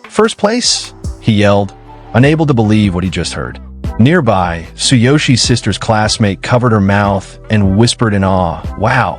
"First place?" he yelled. unable to believe what he just heard. Nearby, Tsuyoshi's sister's classmate covered her mouth and whispered in awe, "Wow,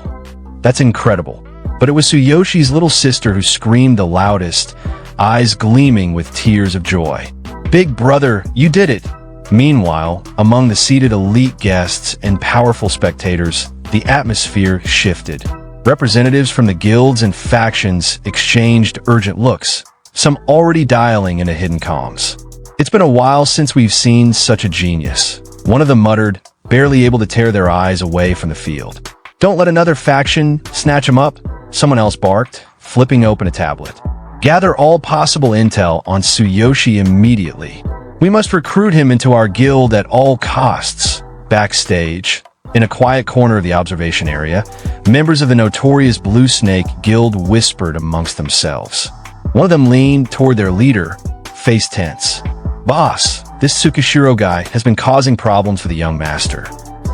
that's incredible." But it was Tsuyoshi's little sister who screamed the loudest, eyes gleaming with tears of joy. "Big brother, you did it!" Meanwhile, among the seated elite guests and powerful spectators, the atmosphere shifted. Representatives from the guilds and factions exchanged urgent looks, some already dialing into hidden comms. "It's been a while since we've seen such a genius," one of them muttered, barely able to tear their eyes away from the field. "Don't let another faction snatch him up," someone else barked, flipping open a tablet. "Gather all possible intel on Tsuyoshi immediately. We must recruit him into our guild at all costs." Backstage, in a quiet corner of the observation area, members of the notorious Blue Snake Guild whispered amongst themselves. One of them leaned toward their leader, face tense. "Boss, this Tsukishiro guy has been causing problems for the young master.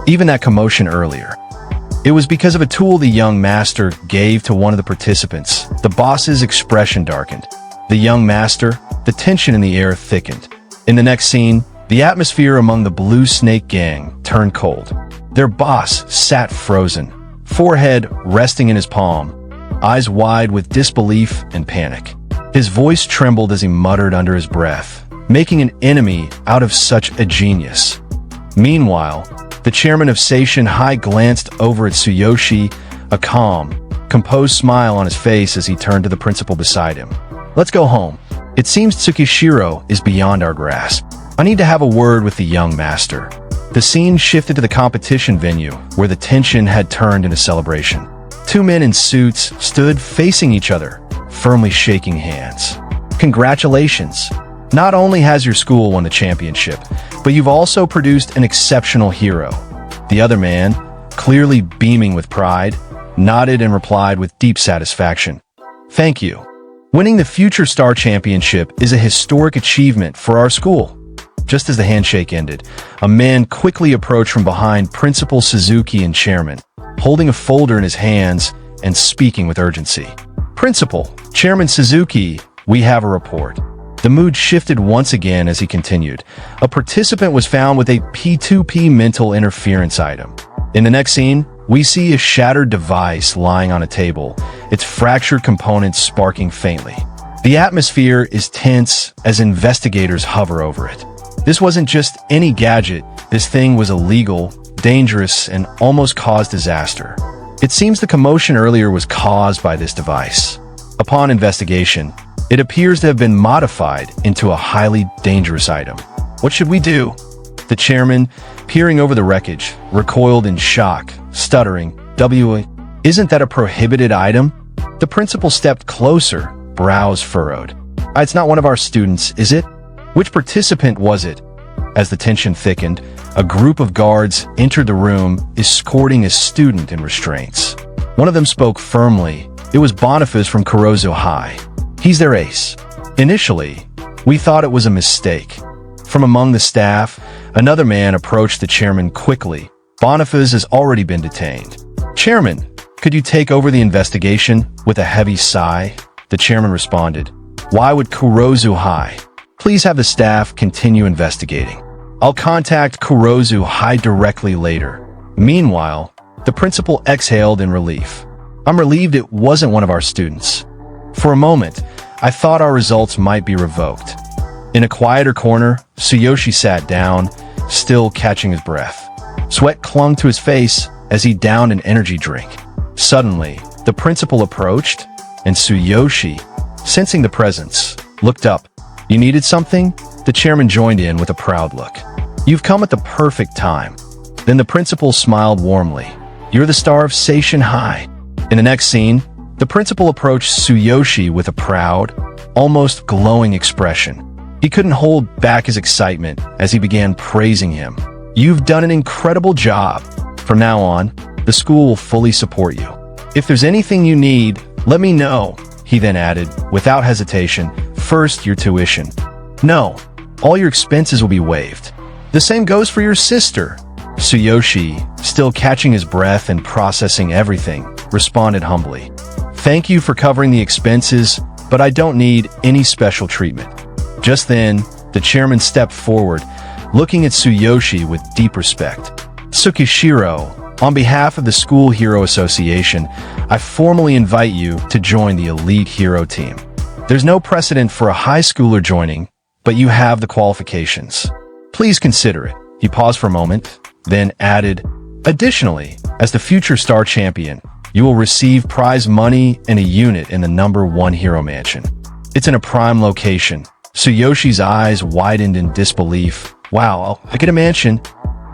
Even that commotion earlier. It was because of a tool the young master gave to one of the participants." The boss's expression darkened. The young master, the tension in the air thickened. In the next scene, the atmosphere among the Blue Snake gang turned cold. Their boss sat frozen, forehead resting in his palm, eyes wide with disbelief and panic. His voice trembled as he muttered under his breath, making an enemy out of such a genius. Meanwhile, the chairman of Seishin High glanced over at Tsuyoshi, a calm, composed smile on his face as he turned to the principal beside him. "Let's go home. It seems Tsukishiro is beyond our grasp. I need to have a word with the young master." The scene shifted to the competition venue, where the tension had turned into celebration. Two men in suits stood facing each other, firmly shaking hands. "Congratulations! Not only has your school won the championship, but you've also produced an exceptional hero." The other man, clearly beaming with pride, nodded and replied with deep satisfaction. "Thank you. Winning the Future Star Championship is a historic achievement for our school." Just as the handshake ended, a man quickly approached from behind Principal Suzuki and Chairman, holding a folder in his hands and speaking with urgency. "Principal, Chairman Suzuki, we have a report." The mood shifted once again as he continued. A participant was found with a P2P mental interference item. In the next scene, we see a shattered device lying on a table, its fractured components sparking faintly. The atmosphere is tense as investigators hover over it. This wasn't just any gadget. This thing was illegal, dangerous, and almost caused disaster. It seems the commotion earlier was caused by this device. Upon investigation, it appears to have been modified into a highly dangerous item. "What should we do?" The chairman, peering over the wreckage, recoiled in shock, stuttering, "Isn't that a prohibited item?" The principal stepped closer, brows furrowed. "It's not one of our students, is it? Which participant was it?" As the tension thickened, a group of guards entered the room, escorting a student in restraints. One of them spoke firmly. It was Boniface from Kurozu High. "He's their ace." Initially, we thought it was a mistake. From among the staff, another man approached the chairman quickly. "Boniface has already been detained." "Chairman, could you take over the investigation?" With a heavy sigh, the chairman responded. "Why would Kurozu High? Please have the staff continue investigating. I'll contact Kurozu High directly later." Meanwhile, the principal exhaled in relief. "I'm relieved it wasn't one of our students. For a moment, I thought our results might be revoked." In a quieter corner, Tsuyoshi sat down, still catching his breath. Sweat clung to his face as he downed an energy drink. Suddenly, the principal approached, and Tsuyoshi, sensing the presence, looked up. "You needed something?" The chairman joined in with a proud look. "You've come at the perfect time." Then the principal smiled warmly. "You're the star of Seishin High." In the next scene, the principal approached Tsuyoshi with a proud, almost glowing expression. He couldn't hold back his excitement as he began praising him. "You've done an incredible job. From now on, the school will fully support you. If there's anything you need, let me know." He then added, without hesitation, "First, your tuition. No, all your expenses will be waived. The same goes for your sister." Tsuyoshi, still catching his breath and processing everything, responded humbly. "Thank you for covering the expenses, but I don't need any special treatment." Just then, The chairman stepped forward, looking at Tsuyoshi with deep respect. Tsukishiro, on behalf of the School Hero Association, I formally invite you to join the elite hero team. There's no precedent for a high schooler joining, but you have the qualifications. Please consider it. He paused for a moment, then added, additionally, as the future star champion, you will receive prize money and a unit in the #1 hero mansion. It's in a prime location. Tsuyoshi's eyes widened in disbelief. Wow, I get a mansion.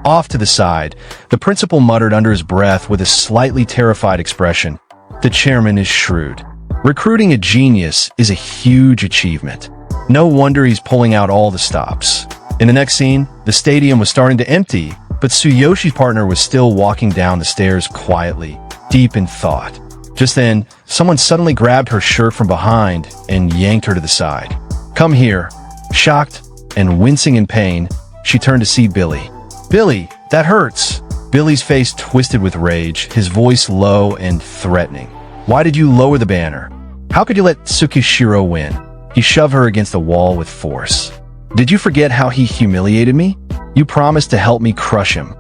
Off to the side, the principal muttered under his breath with a slightly terrified expression. The chairman is shrewd. Recruiting a genius is a huge achievement. No wonder he's pulling out all the stops. In the next scene, the stadium was starting to empty, but Tsuyoshi's partner was still walking down the stairs quietly, deep in thought. Just then, someone suddenly grabbed her shirt from behind and yanked her to the side. Come here. Shocked and wincing in pain, she turned to see Billy. Billy, that hurts. Billy's face twisted with rage, his voice low and threatening. Why did you lower the banner? How could you let Tsukishiro win? He shoved her against the wall with force. Did you forget how he humiliated me? You promised to help me crush him.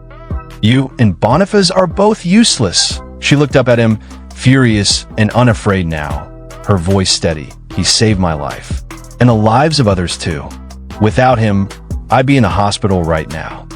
You and Boniface are both useless. She looked up at him, furious and unafraid now, her voice steady. He saved my life. And the lives of others too. Without him, I'd be in a hospital right now.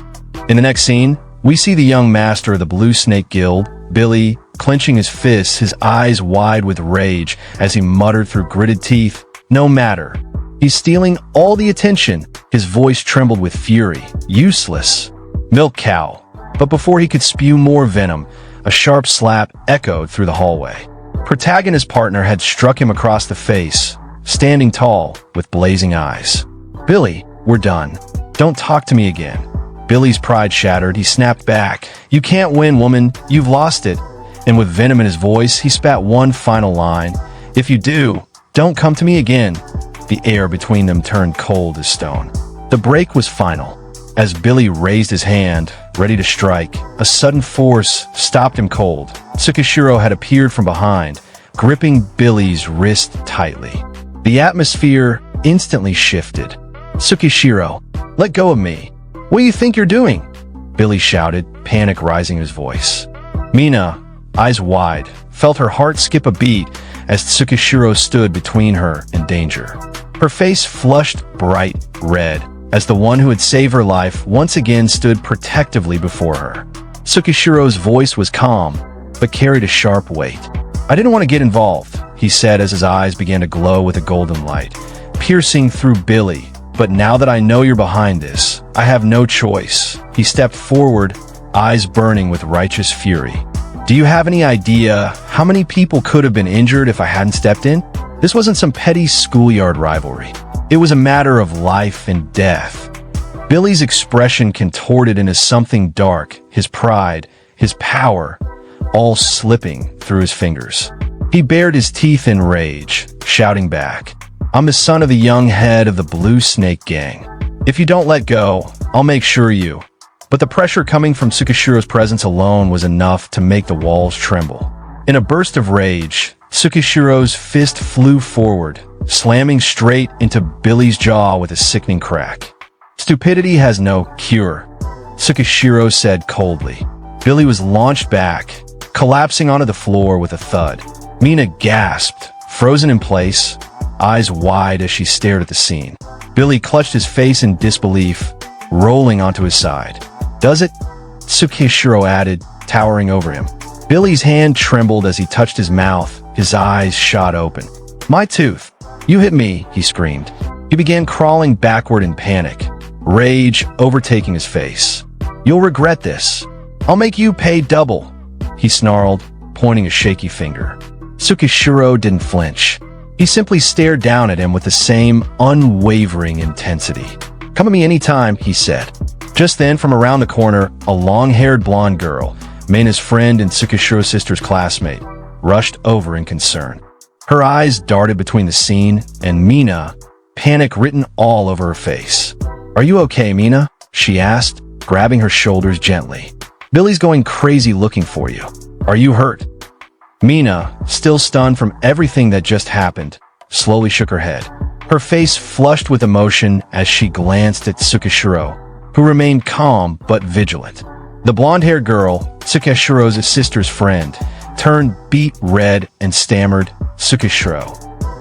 In the next scene, we see the young master of the Blue Snake Guild, Billy, clenching his fists, his eyes wide with rage as he muttered through gritted teeth, no matter. He's stealing all the attention. His voice trembled with fury. Useless. Milk cow. But before he could spew more venom, a sharp slap echoed through the hallway. Protagonist's partner had struck him across the face, standing tall with blazing eyes. Billy, we're done. Don't talk to me again. Billy's pride shattered. He snapped back. You can't win, woman. You've lost it. And with venom in his voice, he spat one final line. If you do, don't come to me again. The air between them turned cold as stone. The break was final. As Billy raised his hand, ready to strike, a sudden force stopped him cold. Tsukishiro had appeared from behind, gripping Billy's wrist tightly. The atmosphere instantly shifted. Tsukishiro, let go of me. What do you think you're doing? Billy shouted, panic rising in his voice. Mina, eyes wide, felt her heart skip a beat as Tsukishiro stood between her and danger. Her face flushed bright red as the one who had saved her life once again stood protectively before her. Tsukishiro's voice was calm, but carried a sharp weight. I didn't want to get involved, he said as his eyes began to glow with a golden light, piercing through Billy. But now that I know you're behind this, I have no choice. He stepped forward, eyes burning with righteous fury. Do you have any idea how many people could have been injured if I hadn't stepped in? This wasn't some petty schoolyard rivalry. It was a matter of life and death. Billy's expression contorted into something dark, his pride, his power, all slipping through his fingers. He bared his teeth in rage, shouting back, I'm the son of the young head of the Blue Snake Gang. If you don't let go, I'll make sure you. But the pressure coming from Tsukishiro's presence alone was enough to make the walls tremble. In a burst of rage, Tsukishiro's fist flew forward, slamming straight into Billy's jaw with a sickening crack. Stupidity has no cure, Tsukishiro said coldly. Billy was launched back, collapsing onto the floor with a thud. Mina gasped, frozen in place, eyes wide as she stared at the scene. Billy clutched his face in disbelief, rolling onto his side. Does it? Tsukishiro added, towering over him. Billy's hand trembled as he touched his mouth, his eyes shot open. My tooth! You hit me, he screamed. He began crawling backward in panic, rage overtaking his face. You'll regret this. I'll make you pay double, he snarled, pointing a shaky finger. Tsukishiro didn't flinch. He simply stared down at him with the same unwavering intensity. Come at me anytime, he said. Just then, from around the corner, a long-haired blonde girl, Mina's friend and Tsukishiro's sister's classmate, rushed over in concern. Her eyes darted between the scene and Mina, panic written all over her face. Are you okay, Mina? She asked, grabbing her shoulders gently. Billy's going crazy looking for you. Are you hurt? Mina, still stunned from everything that just happened, slowly shook her head. Her face flushed with emotion as she glanced at Tsukishiro, who remained calm but vigilant. The blonde-haired girl, Tsukishiro's sister's friend, turned beet red and stammered, "Tsukishiro,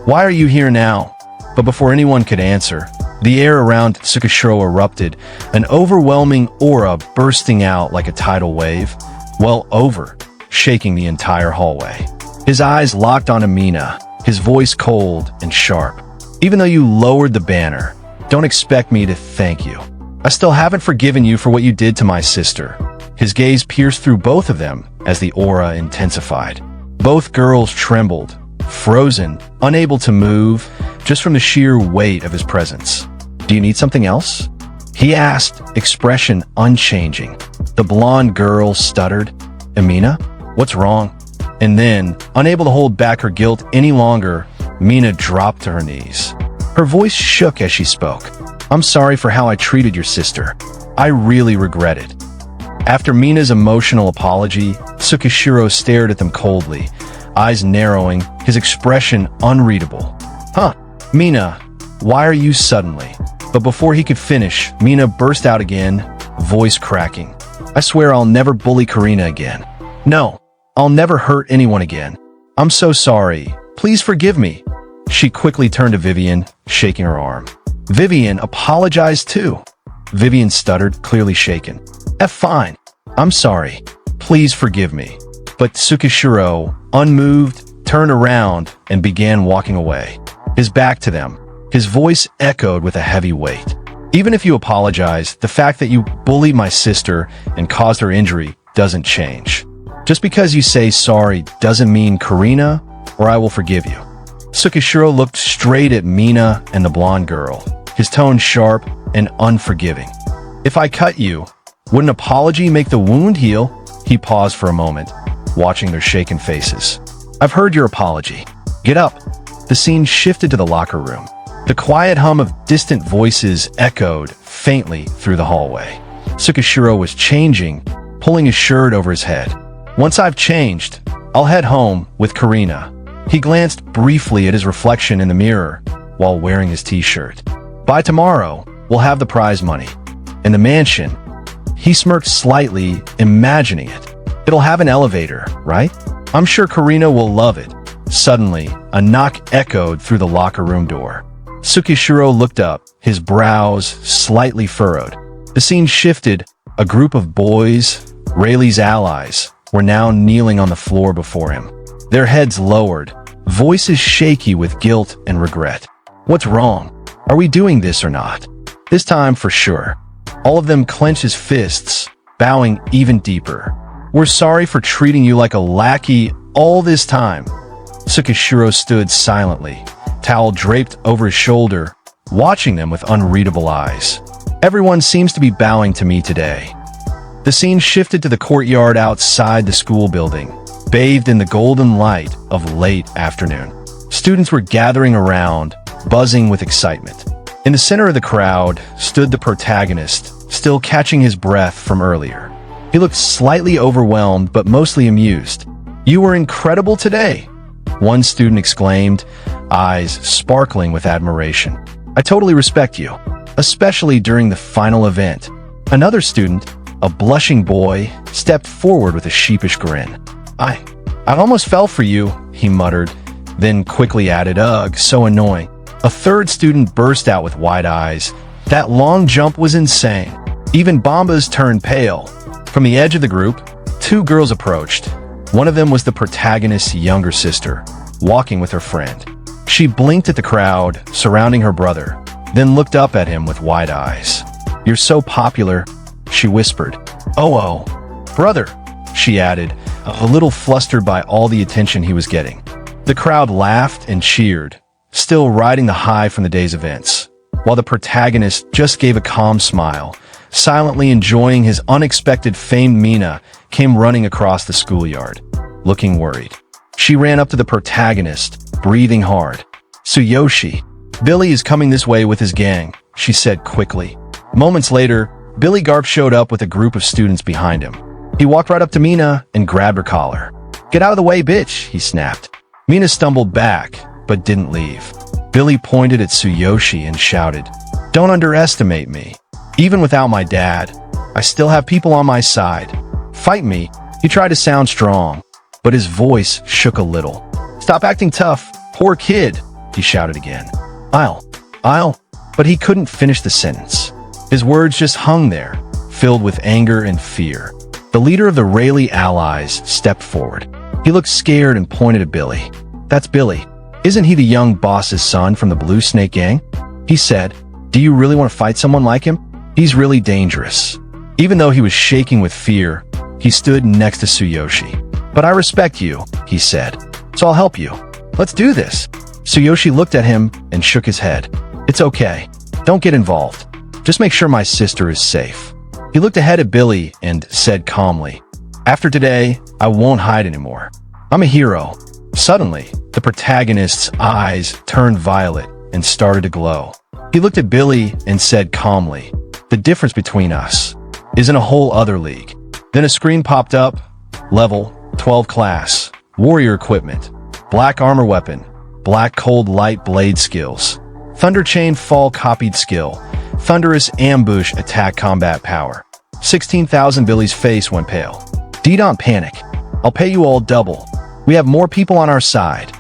why are you here now?" But before anyone could answer, the air around Tsukishiro erupted, an overwhelming aura bursting out like a tidal wave, well over, shaking the entire hallway. His eyes locked on Amina, his voice cold and sharp. "Even though you lowered the banner, don't expect me to thank you. I still haven't forgiven you for what you did to my sister." His gaze pierced through both of them as the aura intensified. Both girls trembled, frozen, unable to move, just from the sheer weight of his presence. "Do you need something else?" he asked, expression unchanging. The blonde girl stuttered, "Amina, what's wrong?" And then, unable to hold back her guilt any longer, Mina dropped to her knees. Her voice shook as she spoke. "I'm sorry for how I treated your sister. I really regret it." After Mina's emotional apology, Tsukishiro stared at them coldly, eyes narrowing, his expression unreadable. "Huh, Mina, why are you suddenly?" But before he could finish, Mina burst out again, voice cracking. "I swear I'll never bully Karina again. No, I'll never hurt anyone again. I'm so sorry. Please forgive me." She quickly turned to Vivian, shaking her arm. Vivian apologized too. Vivian stuttered, clearly shaken. Fine. I'm sorry. Please forgive me." But Tsukishiro, unmoved, turned around and began walking away, his back to them. His voice echoed with a heavy weight. "Even if you apologize, the fact that you bullied my sister and caused her injury doesn't change. Just because you say sorry doesn't mean Karina or I will forgive you." Tsukishiro looked straight at Mina and the blonde girl, his tone sharp and unforgiving. "If I cut you, would an apology make the wound heal?" He paused for a moment, watching their shaken faces. "I've heard your apology. Get up." The scene shifted to the locker room. The quiet hum of distant voices echoed faintly through the hallway. Tsukishiro was changing, pulling his shirt over his head. "Once I've changed, I'll head home with Karina." He glanced briefly at his reflection in the mirror while wearing his t-shirt. "By tomorrow, we'll have the prize money. And the mansion," he smirked slightly, imagining it. "It'll have an elevator, right? I'm sure Karina will love it." Suddenly, a knock echoed through the locker room door. Tsukishiro looked up, his brows slightly furrowed. The scene shifted. A group of boys, Rayleigh's allies, were now kneeling on the floor before him, their heads lowered, voices shaky with guilt and regret. "What's wrong? Are we doing this or not? This time for sure." All of them clenched his fists, bowing even deeper. "We're sorry for treating you like a lackey all this time." Tsukishiro stood silently, towel draped over his shoulder, watching them with unreadable eyes. "Everyone seems to be bowing to me today." The scene shifted to the courtyard outside the school building, bathed in the golden light of late afternoon. Students were gathering around, buzzing with excitement. In the center of the crowd stood the protagonist, still catching his breath from earlier. He looked slightly overwhelmed but mostly amused. "You were incredible today," one student exclaimed, eyes sparkling with admiration. "I totally respect you, especially during the final event." Another student, a blushing boy, stepped forward with a sheepish grin. I almost fell for you," he muttered, then quickly added, "Ugh, so annoying." A third student burst out with wide eyes. "That long jump was insane." Even Bombas turned pale. From the edge of the group, two girls approached. One of them was the protagonist's younger sister, walking with her friend. She blinked at the crowd surrounding her brother, then looked up at him with wide eyes. "You're so popular," she whispered. Oh, brother," she added, a little flustered by all the attention he was getting. The crowd laughed and cheered, still riding the high from the day's events, while the protagonist just gave a calm smile, silently enjoying his unexpected fame. Mina came running across the schoolyard, looking worried. She ran up to the protagonist, breathing hard. "Tsuyoshi, Billy is coming this way with his gang," she said quickly. Moments later, Billy Garp showed up with a group of students behind him. He walked right up to Mina and grabbed her collar. "Get out of the way, bitch," he snapped. Mina stumbled back, but didn't leave. Billy pointed at Tsuyoshi and shouted, "Don't underestimate me. Even without my dad, I still have people on my side. Fight me." He tried to sound strong, but his voice shook a little. "Stop acting tough, poor kid," he shouted again. I'll. But he couldn't finish the sentence. His words just hung there, filled with anger and fear. The leader of the Rayleigh allies stepped forward. He looked scared and pointed at Billy. "That's Billy. Isn't he the young boss's son from the Blue Snake gang?" He said, "Do you really want to fight someone like him? He's really dangerous." Even though he was shaking with fear, he stood next to Tsuyoshi. "But I respect you," he said, "so I'll help you. Let's do this." Tsuyoshi looked at him and shook his head. "It's okay. Don't get involved. Just make sure my sister is safe." He looked ahead at Billy and said calmly, "After today, I won't hide anymore. I'm a hero." Suddenly, the protagonist's eyes turned violet and started to glow. He looked at Billy and said calmly, "The difference between us is in a whole other league." Then a screen popped up. Level 12 class. Warrior equipment. Black armor weapon. Black cold light blade skills. Thunder chain fall copied skill. Thunderous ambush attack combat power. 16,000. Billy's face went pale. "Don't panic. I'll pay you all double. We have more people on our side."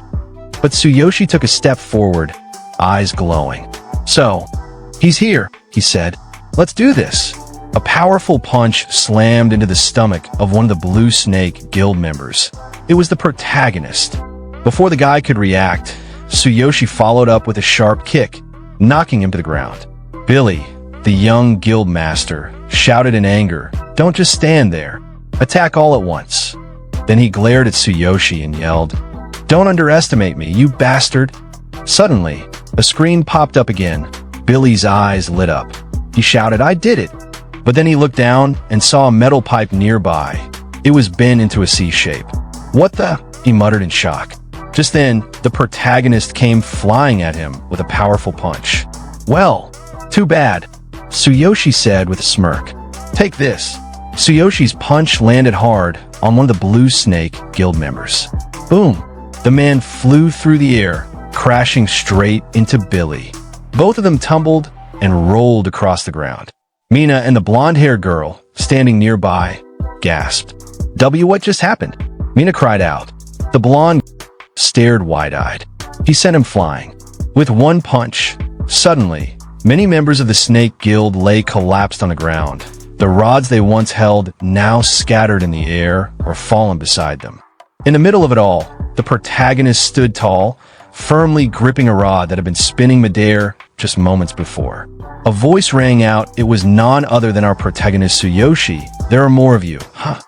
But Tsuyoshi took a step forward, eyes glowing. "So, he's here," he said. "Let's do this." A powerful punch slammed into the stomach of one of the Blue Snake Guild members. It was the protagonist. Before the guy could react, Tsuyoshi followed up with a sharp kick, knocking him to the ground. Billy, the young guild master, shouted in anger, "Don't just stand there. Attack all at once." Then he glared at Tsuyoshi and yelled, "Don't underestimate me, you bastard." Suddenly, a screen popped up again. Billy's eyes lit up. He shouted, "I did it." But then he looked down and saw a metal pipe nearby. It was bent into a C shape. "What the?" he muttered in shock. Just then, the protagonist came flying at him with a powerful punch. "Well, too bad," Tsuyoshi said with a smirk. "Take this." Tsuyoshi's punch landed hard on one of the Blue Snake Guild members. Boom! The man flew through the air, crashing straight into Billy. Both of them tumbled and rolled across the ground. Mina and the blonde-haired girl, standing nearby, gasped. What just happened?" Mina cried out. The blonde stared wide-eyed. He sent him flying. With one punch, suddenly, many members of the Snake Guild lay collapsed on the ground. The rods they once held now scattered in the air or fallen beside them. In the middle of it all, the protagonist stood tall, firmly gripping a rod that had been spinning midair just moments before. A voice rang out. It was none other than our protagonist Tsuyoshi. "There are more of you." Huh.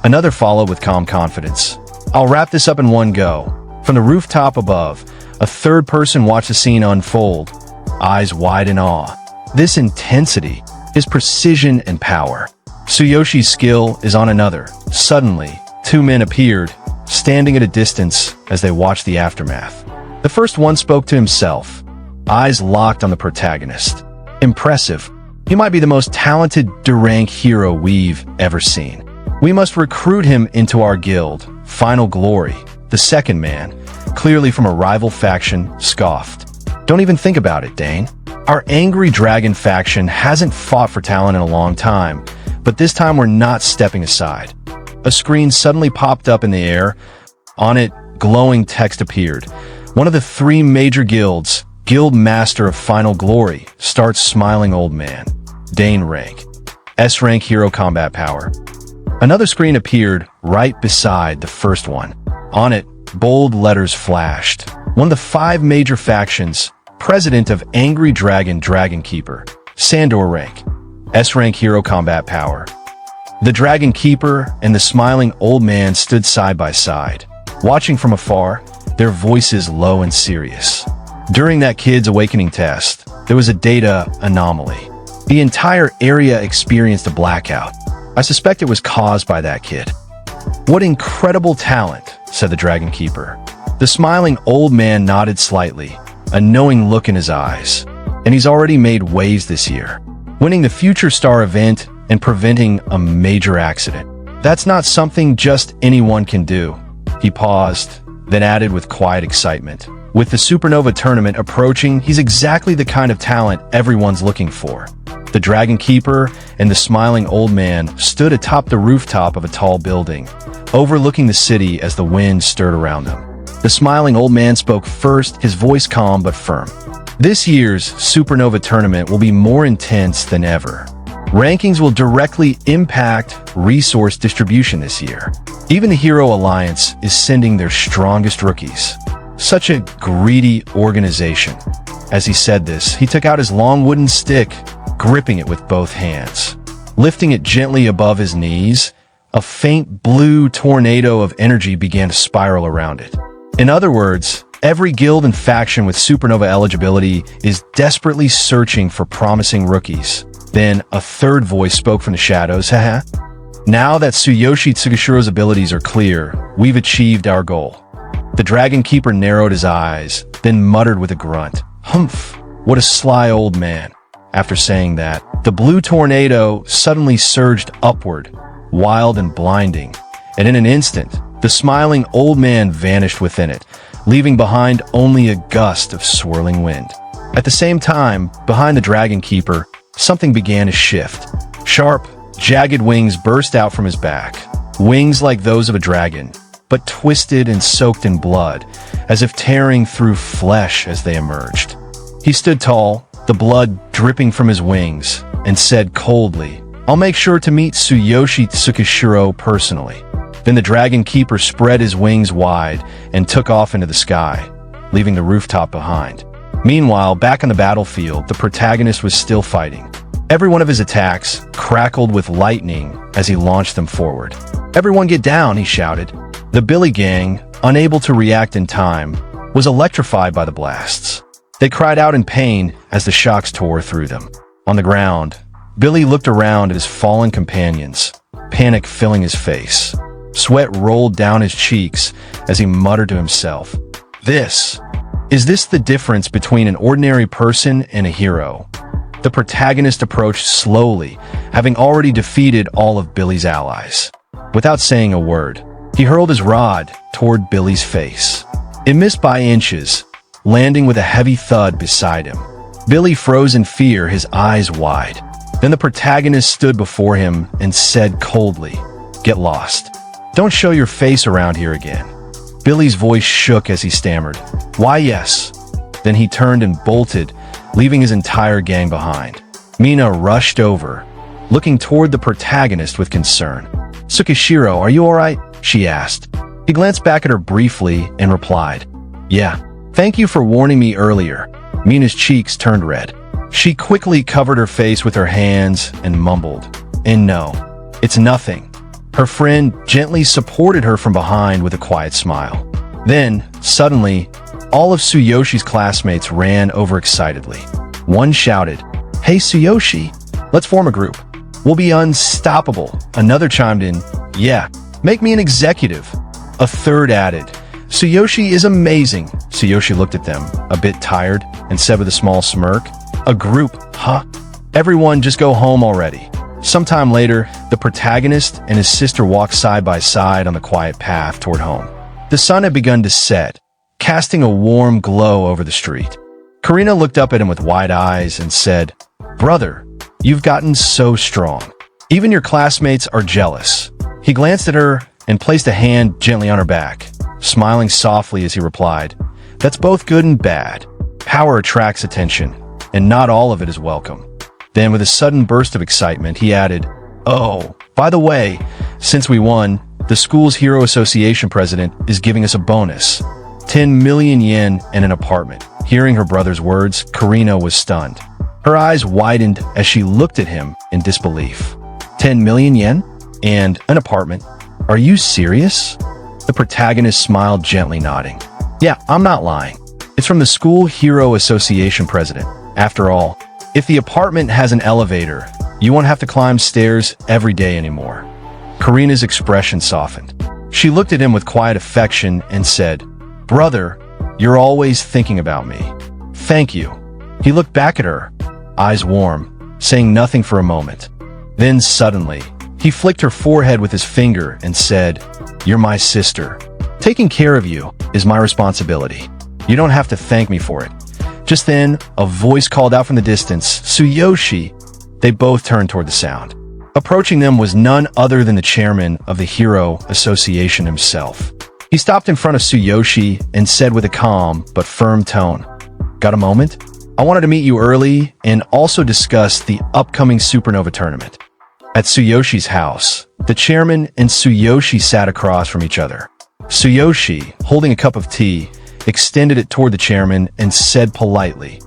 Another followed with calm confidence. "I'll wrap this up in one go." From the rooftop above, a third person watched the scene unfold, eyes wide in awe. This intensity, his precision and power. Tsuyoshi's skill is on another. Suddenly, two men appeared, standing at a distance as they watched the aftermath. The first one spoke to himself, eyes locked on the protagonist. "Impressive. He might be the most talented rank hero we've ever seen. We must recruit him into our guild. Final glory." The second man, clearly from a rival faction, scoffed. "Don't even think about it, Dane. Our angry dragon faction hasn't fought for talent in a long time, but this time we're not stepping aside." A screen suddenly popped up in the air. On it, glowing text appeared. One of the three major guilds, Guild Master of Final Glory, starts smiling old man. Dane rank. S rank hero combat power. Another screen appeared right beside the first one. On it, bold letters flashed. One of the five major factions, President of Angry Dragon Dragon Keeper. Sandor rank. S rank hero combat power. The Dragon Keeper and the smiling old man stood side by side, watching from afar, their voices low and serious. During that kid's awakening test, there was a data anomaly. The entire area experienced a blackout. I suspect it was caused by that kid. "What incredible talent," said the Dragon Keeper. The smiling old man nodded slightly, a knowing look in his eyes. "And he's already made waves this year, winning the Future Star event and preventing a major accident. That's not something just anyone can do." He paused, then added with quiet excitement, With the Supernova tournament approaching, he's exactly the kind of talent everyone's looking for. The Dragon Keeper and the smiling old man stood atop the rooftop of a tall building, overlooking the city as the wind stirred around them. The smiling old man spoke first, his voice calm but firm. This year's Supernova tournament will be more intense than ever. Rankings will directly impact resource distribution this year. Even the Hero Alliance is sending their strongest rookies. Such a greedy organization. As he said this, he took out his long wooden stick, gripping it with both hands. Lifting it gently above his knees, a faint blue tornado of energy began to spiral around it. In other words, every guild and faction with Supernova eligibility is desperately searching for promising rookies. Then a third voice spoke from the shadows, haha. Now that Tsuyoshi Tsugishiro's abilities are clear, we've achieved our goal. The Dragon Keeper narrowed his eyes, then muttered with a grunt. Humph, what a sly old man. After saying that, the blue tornado suddenly surged upward, wild and blinding, and in an instant, the smiling old man vanished within it, leaving behind only a gust of swirling wind. At the same time, behind the Dragon Keeper, something began to shift. Sharp, jagged wings burst out from his back, wings like those of a dragon, but twisted and soaked in blood, as if tearing through flesh as they emerged. He stood tall, the blood dripping from his wings, and said coldly, I'll make sure to meet Tsuyoshi Tsukishiro personally. Then the Dragon Keeper spread his wings wide and took off into the sky, leaving the rooftop behind. Meanwhile, back on the battlefield, the protagonist was still fighting. Every one of his attacks crackled with lightning as he launched them forward. Everyone get down, he shouted. The Billy gang, unable to react in time, was electrified by the blasts. They cried out in pain as the shocks tore through them. On the ground, Billy looked around at his fallen companions, panic filling his face. Sweat rolled down his cheeks as he muttered to himself, Is this the difference between an ordinary person and a hero? The protagonist approached slowly, having already defeated all of Billy's allies. Without saying a word, he hurled his rod toward Billy's face. It missed by inches, landing with a heavy thud beside him. Billy froze in fear, his eyes wide. Then the protagonist stood before him and said coldly, Get lost. Don't show your face around here again. Billy's voice shook as he stammered, Why yes. Then he turned and bolted, leaving his entire gang behind. Mina rushed over, looking toward the protagonist with concern. Tsukishiro, are you alright? She asked. He glanced back at her briefly and replied, Yeah, thank you for warning me earlier. Mina's cheeks turned red. She quickly covered her face with her hands and mumbled, And no, it's nothing. Her friend gently supported her from behind with a quiet smile. Then, suddenly, all of Tsuyoshi's classmates ran over excitedly. One shouted, Hey Tsuyoshi, let's form a group. We'll be unstoppable. Another chimed in, Yeah, make me an executive. A third added, Tsuyoshi is amazing. Tsuyoshi looked at them, a bit tired, and said with a small smirk, A group, huh? Everyone just go home already. Sometime later, the protagonist and his sister walked side by side on the quiet path toward home. The sun had begun to set, casting a warm glow over the street. Karina looked up at him with wide eyes and said, Brother, you've gotten so strong. Even your classmates are jealous. He glanced at her and placed a hand gently on her back, smiling softly as he replied, That's both good and bad. Power attracts attention, and not all of it is welcome. Then, with a sudden burst of excitement, he added, Oh, by the way, since we won, the school's Hero Association president is giving us a bonus. 10 million yen and an apartment. Hearing her brother's words, Karina was stunned. Her eyes widened as she looked at him in disbelief. 10 million yen? And an apartment? Are you serious? The protagonist smiled gently, nodding. Yeah, I'm not lying. It's from the school Hero Association president. After all, if the apartment has an elevator, you won't have to climb stairs every day anymore. Karina's expression softened. She looked at him with quiet affection and said, Brother, you're always thinking about me. Thank you. He looked back at her, eyes warm, saying nothing for a moment. Then suddenly, he flicked her forehead with his finger and said, You're my sister. Taking care of you is my responsibility. You don't have to thank me for it. Just then, a voice called out from the distance, Tsuyoshi. They both turned toward the sound. Approaching them was none other than the chairman of the Hero Association himself. He stopped in front of Tsuyoshi and said with a calm but firm tone, "Got a moment? I wanted to meet you early and also discuss the upcoming supernova tournament." At Tsuyoshi's house, the chairman and Tsuyoshi sat across from each other. Tsuyoshi, holding a cup of tea, extended it toward the chairman and said politely,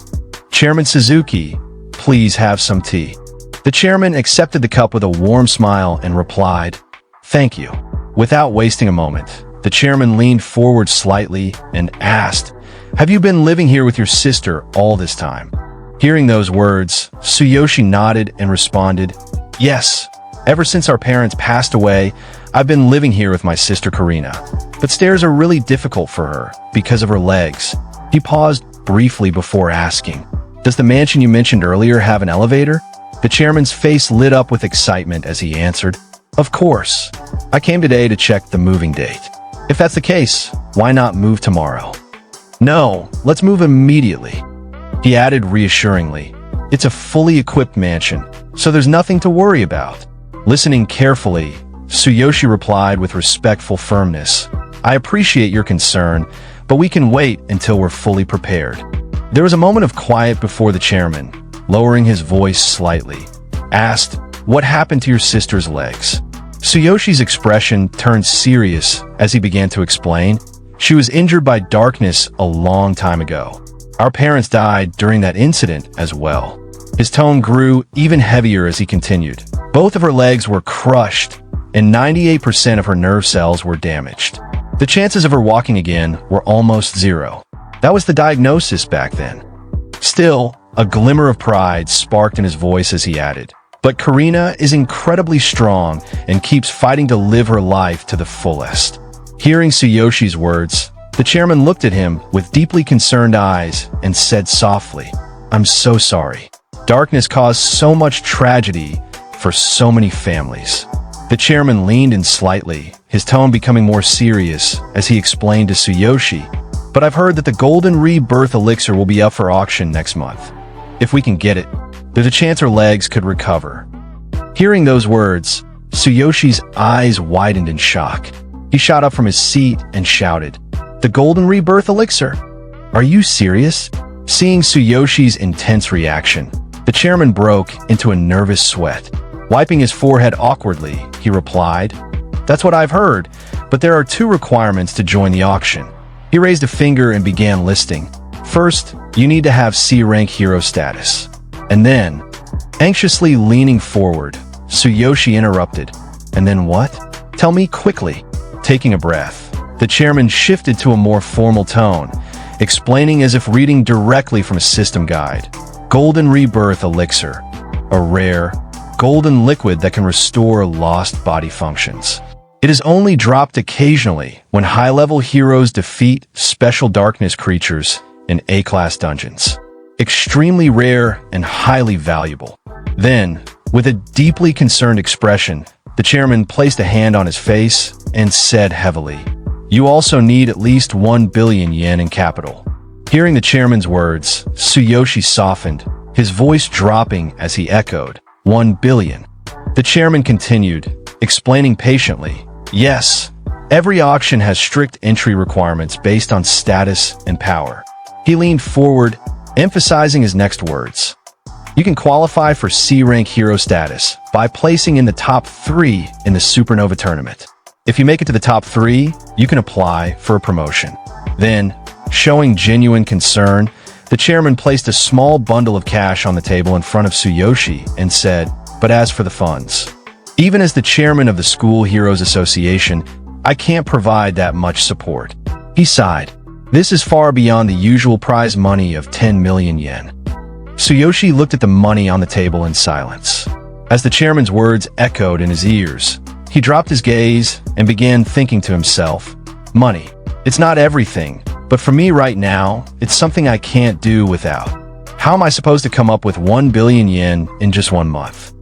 "Chairman Suzuki, please have some tea." The chairman accepted the cup with a warm smile and replied, "Thank you." Without wasting a moment, the chairman leaned forward slightly and asked, "Have you been living here with your sister all this time?" Hearing those words, Tsuyoshi nodded and responded, "Yes. Ever since our parents passed away, I've been living here with my sister Karina. But stairs are really difficult for her because of her legs." He paused briefly before asking, "Does the mansion you mentioned earlier have an elevator?" The chairman's face lit up with excitement as he answered, "Of course. I came today to check the moving date. If that's the case, why not move tomorrow?" "No, let's move immediately," he added reassuringly. "It's a fully equipped mansion, so there's nothing to worry about." Listening carefully, Tsuyoshi replied with respectful firmness, "I appreciate your concern, but we can wait until we're fully prepared." There was a moment of quiet before the chairman, lowering his voice slightly, asked, "What happened to your sister's legs?" Tsuyoshi's expression turned serious as he began to explain, "She was injured by darkness a long time ago. Our parents died during that incident as well." His tone grew even heavier as he continued. Both of her legs were crushed, and 98% of her nerve cells were damaged. The chances of her walking again were almost zero. That was the diagnosis back then. Still, a glimmer of pride sparked in his voice as he added, "But Karina is incredibly strong and keeps fighting to live her life to the fullest." Hearing Tsuyoshi's words, the chairman looked at him with deeply concerned eyes and said softly, "I'm so sorry. Darkness caused so much tragedy for so many families." The chairman leaned in slightly, his tone becoming more serious as he explained to Tsuyoshi, "But I've heard that the Golden Rebirth Elixir will be up for auction next month. If we can get it, there's a chance her legs could recover." Hearing those words, Tsuyoshi's eyes widened in shock. He shot up from his seat and shouted, "The Golden Rebirth Elixir? Are you serious?" Seeing Tsuyoshi's intense reaction, the chairman broke into a nervous sweat. Wiping his forehead awkwardly, he replied, "That's what I've heard, but there are two requirements to join the auction." He raised a finger and began listing. "First, you need to have C-rank hero status." And then, anxiously leaning forward, Tsuyoshi interrupted, "And then what? Tell me quickly." Taking a breath, the chairman shifted to a more formal tone, explaining as if reading directly from a system guide. "Golden Rebirth Elixir, a rare, golden liquid that can restore lost body functions. It is only dropped occasionally when high-level heroes defeat special darkness creatures in A-class dungeons. Extremely rare and highly valuable." Then, with a deeply concerned expression, the chairman placed a hand on his face and said heavily, "You also need at least 1 billion yen in capital." Hearing the chairman's words, Tsuyoshi softened, his voice dropping as he echoed, 1 billion. The chairman continued, explaining patiently, "Yes, every auction has strict entry requirements based on status and power." He leaned forward, emphasizing his next words. "You can qualify for C-rank hero status by placing in the top 3 in the Supernova tournament. If you make it to the top 3, you can apply for a promotion." Then, showing genuine concern, the chairman placed a small bundle of cash on the table in front of Tsuyoshi and said, "But as for the funds, even as the chairman of the School Heroes Association, I can't provide that much support." He sighed. "This is far beyond the usual prize money of 10 million yen." Tsuyoshi looked at the money on the table in silence. As the chairman's words echoed in his ears, he dropped his gaze and began thinking to himself, "Money. It's not everything, but for me right now, it's something I can't do without. How am I supposed to come up with 1 billion yen in just 1 month?"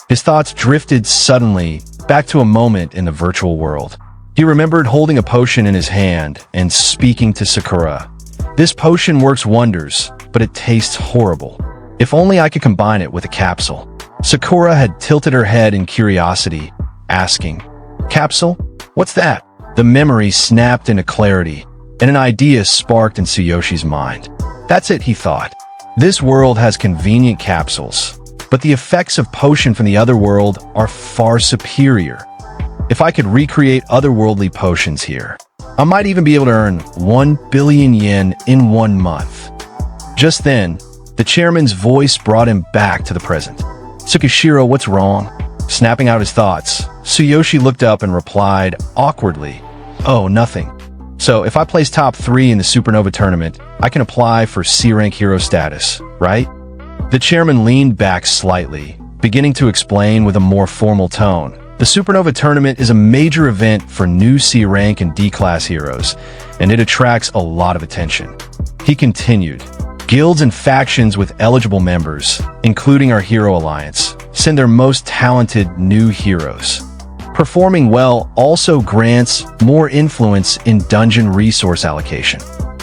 His thoughts drifted suddenly back to a moment in the virtual world. He remembered holding a potion in his hand and speaking to Sakura, This potion works wonders, but it tastes horrible. If only I could combine it with a capsule. Sakura had tilted her head in curiosity, asking, "Capsule? What's that?" The memory snapped into clarity, and an idea sparked in Tsuyoshi's mind. That's it, he thought. This world has convenient capsules, but the effects of potion from the other world are far superior. If I could recreate otherworldly potions here, I might even be able to earn 1 billion yen in 1 month. Just then, the chairman's voice brought him back to the present. "Tsukishiro, what's wrong?" Snapping out his thoughts, Tsuyoshi looked up and replied awkwardly, "Oh, nothing. So if I place top 3 in the Supernova tournament, I can apply for C-rank hero status, right?" The chairman leaned back slightly, beginning to explain with a more formal tone. The Supernova tournament is a major event for new C-rank and D-class heroes, and it attracts a lot of attention. He continued, "Guilds and factions with eligible members, including our Hero Alliance, send their most talented new heroes. Performing well also grants more influence in dungeon resource allocation."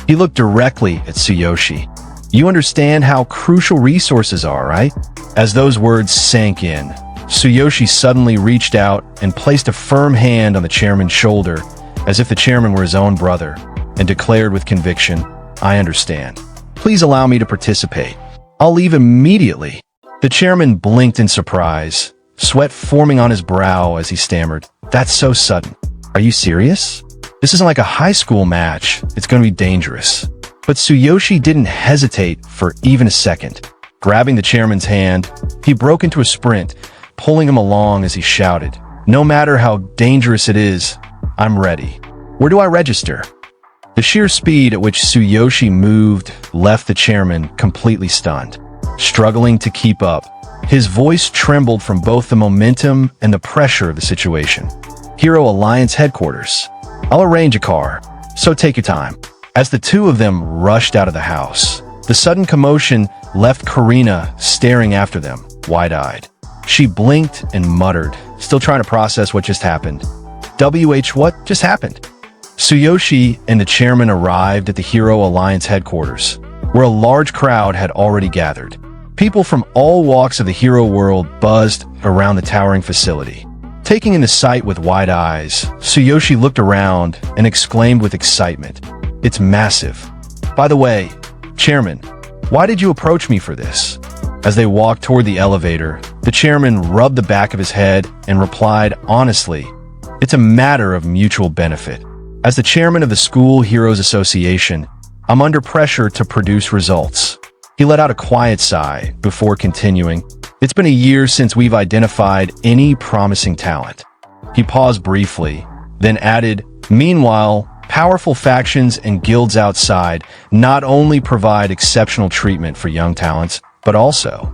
He looked directly at Tsuyoshi. "You understand how crucial resources are, right?" As those words sank in, Tsuyoshi suddenly reached out and placed a firm hand on the chairman's shoulder, as if the chairman were his own brother, and declared with conviction, "I understand. Please allow me to participate. I'll leave immediately." The chairman blinked in surprise, sweat forming on his brow as he stammered, "That's so sudden. Are you serious? This isn't like a high school match. It's going to be dangerous." But Tsuyoshi didn't hesitate for even a second. Grabbing the chairman's hand, he broke into a sprint, pulling him along as he shouted, "No matter how dangerous it is, I'm ready. Where do I register?" The sheer speed at which Tsuyoshi moved left the chairman completely stunned. Struggling to keep up, his voice trembled from both the momentum and the pressure of the situation. "Hero Alliance headquarters. I'll arrange a car, so take your time." As the two of them rushed out of the house, the sudden commotion left Karina staring after them, wide-eyed. She blinked and muttered, still trying to process what just happened. What just happened? Tsuyoshi and the chairman arrived at the Hero Alliance headquarters, where a large crowd had already gathered. People from all walks of the hero world buzzed around the towering facility. Taking in the sight with wide eyes, Tsuyoshi looked around and exclaimed with excitement, "It's massive. By the way, Chairman, why did you approach me for this?" As they walked toward the elevator, the chairman rubbed the back of his head and replied honestly, "It's a matter of mutual benefit. As the chairman of the School Heroes Association, I'm under pressure to produce results." He let out a quiet sigh before continuing, "It's been a year since we've identified any promising talent." He paused briefly, then added, "Meanwhile, powerful factions and guilds outside not only provide exceptional treatment for young talents, but also..."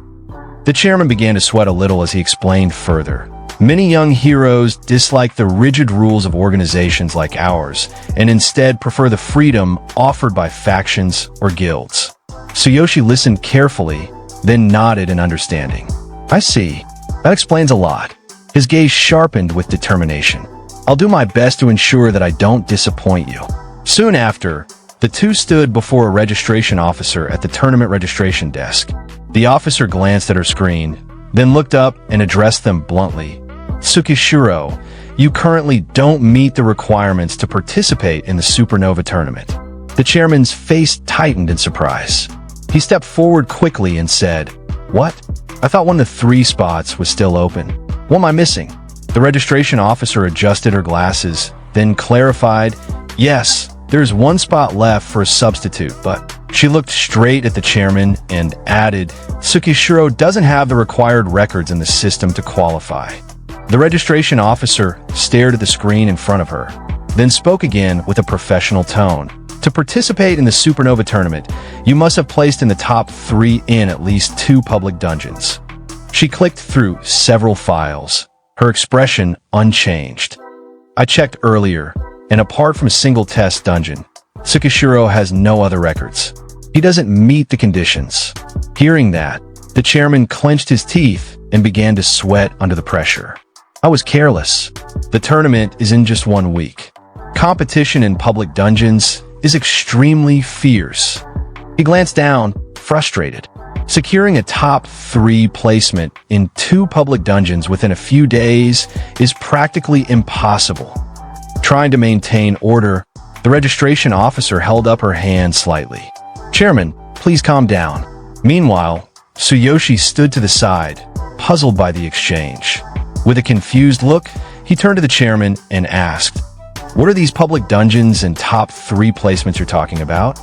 The chairman began to sweat a little as he explained further. "Many young heroes dislike the rigid rules of organizations like ours, and instead prefer the freedom offered by factions or guilds." Tsuyoshi listened carefully, then nodded in understanding. "I see. That explains a lot." His gaze sharpened with determination. "I'll do my best to ensure that I don't disappoint you." Soon after, the two stood before a registration officer at the tournament registration desk. The officer glanced at her screen, then looked up and addressed them bluntly. "Tsukishiro, you currently don't meet the requirements to participate in the Supernova tournament." The chairman's face tightened in surprise. He stepped forward quickly and said, "What? I thought one of the 3 spots was still open. What am I missing?" The registration officer adjusted her glasses, then clarified, "Yes, there's 1 spot left for a substitute, but..." She looked straight at the chairman and added, "Tsukishiro doesn't have the required records in the system to qualify." The registration officer stared at the screen in front of her, then spoke again with a professional tone. "To participate in the Supernova tournament, you must have placed in the top 3 in at least 2 public dungeons." She clicked through several files, her expression unchanged. "I checked earlier, and apart from a single test dungeon, Tsukishiro has no other records. He doesn't meet the conditions." Hearing that, the chairman clenched his teeth and began to sweat under the pressure. "I was careless. The tournament is in just 1 week. Competition in public dungeons is extremely fierce. He glanced down, frustrated. Securing a top 3 placement in 2 public dungeons within a few days is practically impossible. Trying to maintain order, the registration officer held up her hand slightly. "Chairman, please calm down." Meanwhile, Tsuyoshi stood to the side, puzzled by the exchange. With a confused look, he turned to the chairman and asked, "What are these public dungeons and top 3 placements you're talking about?"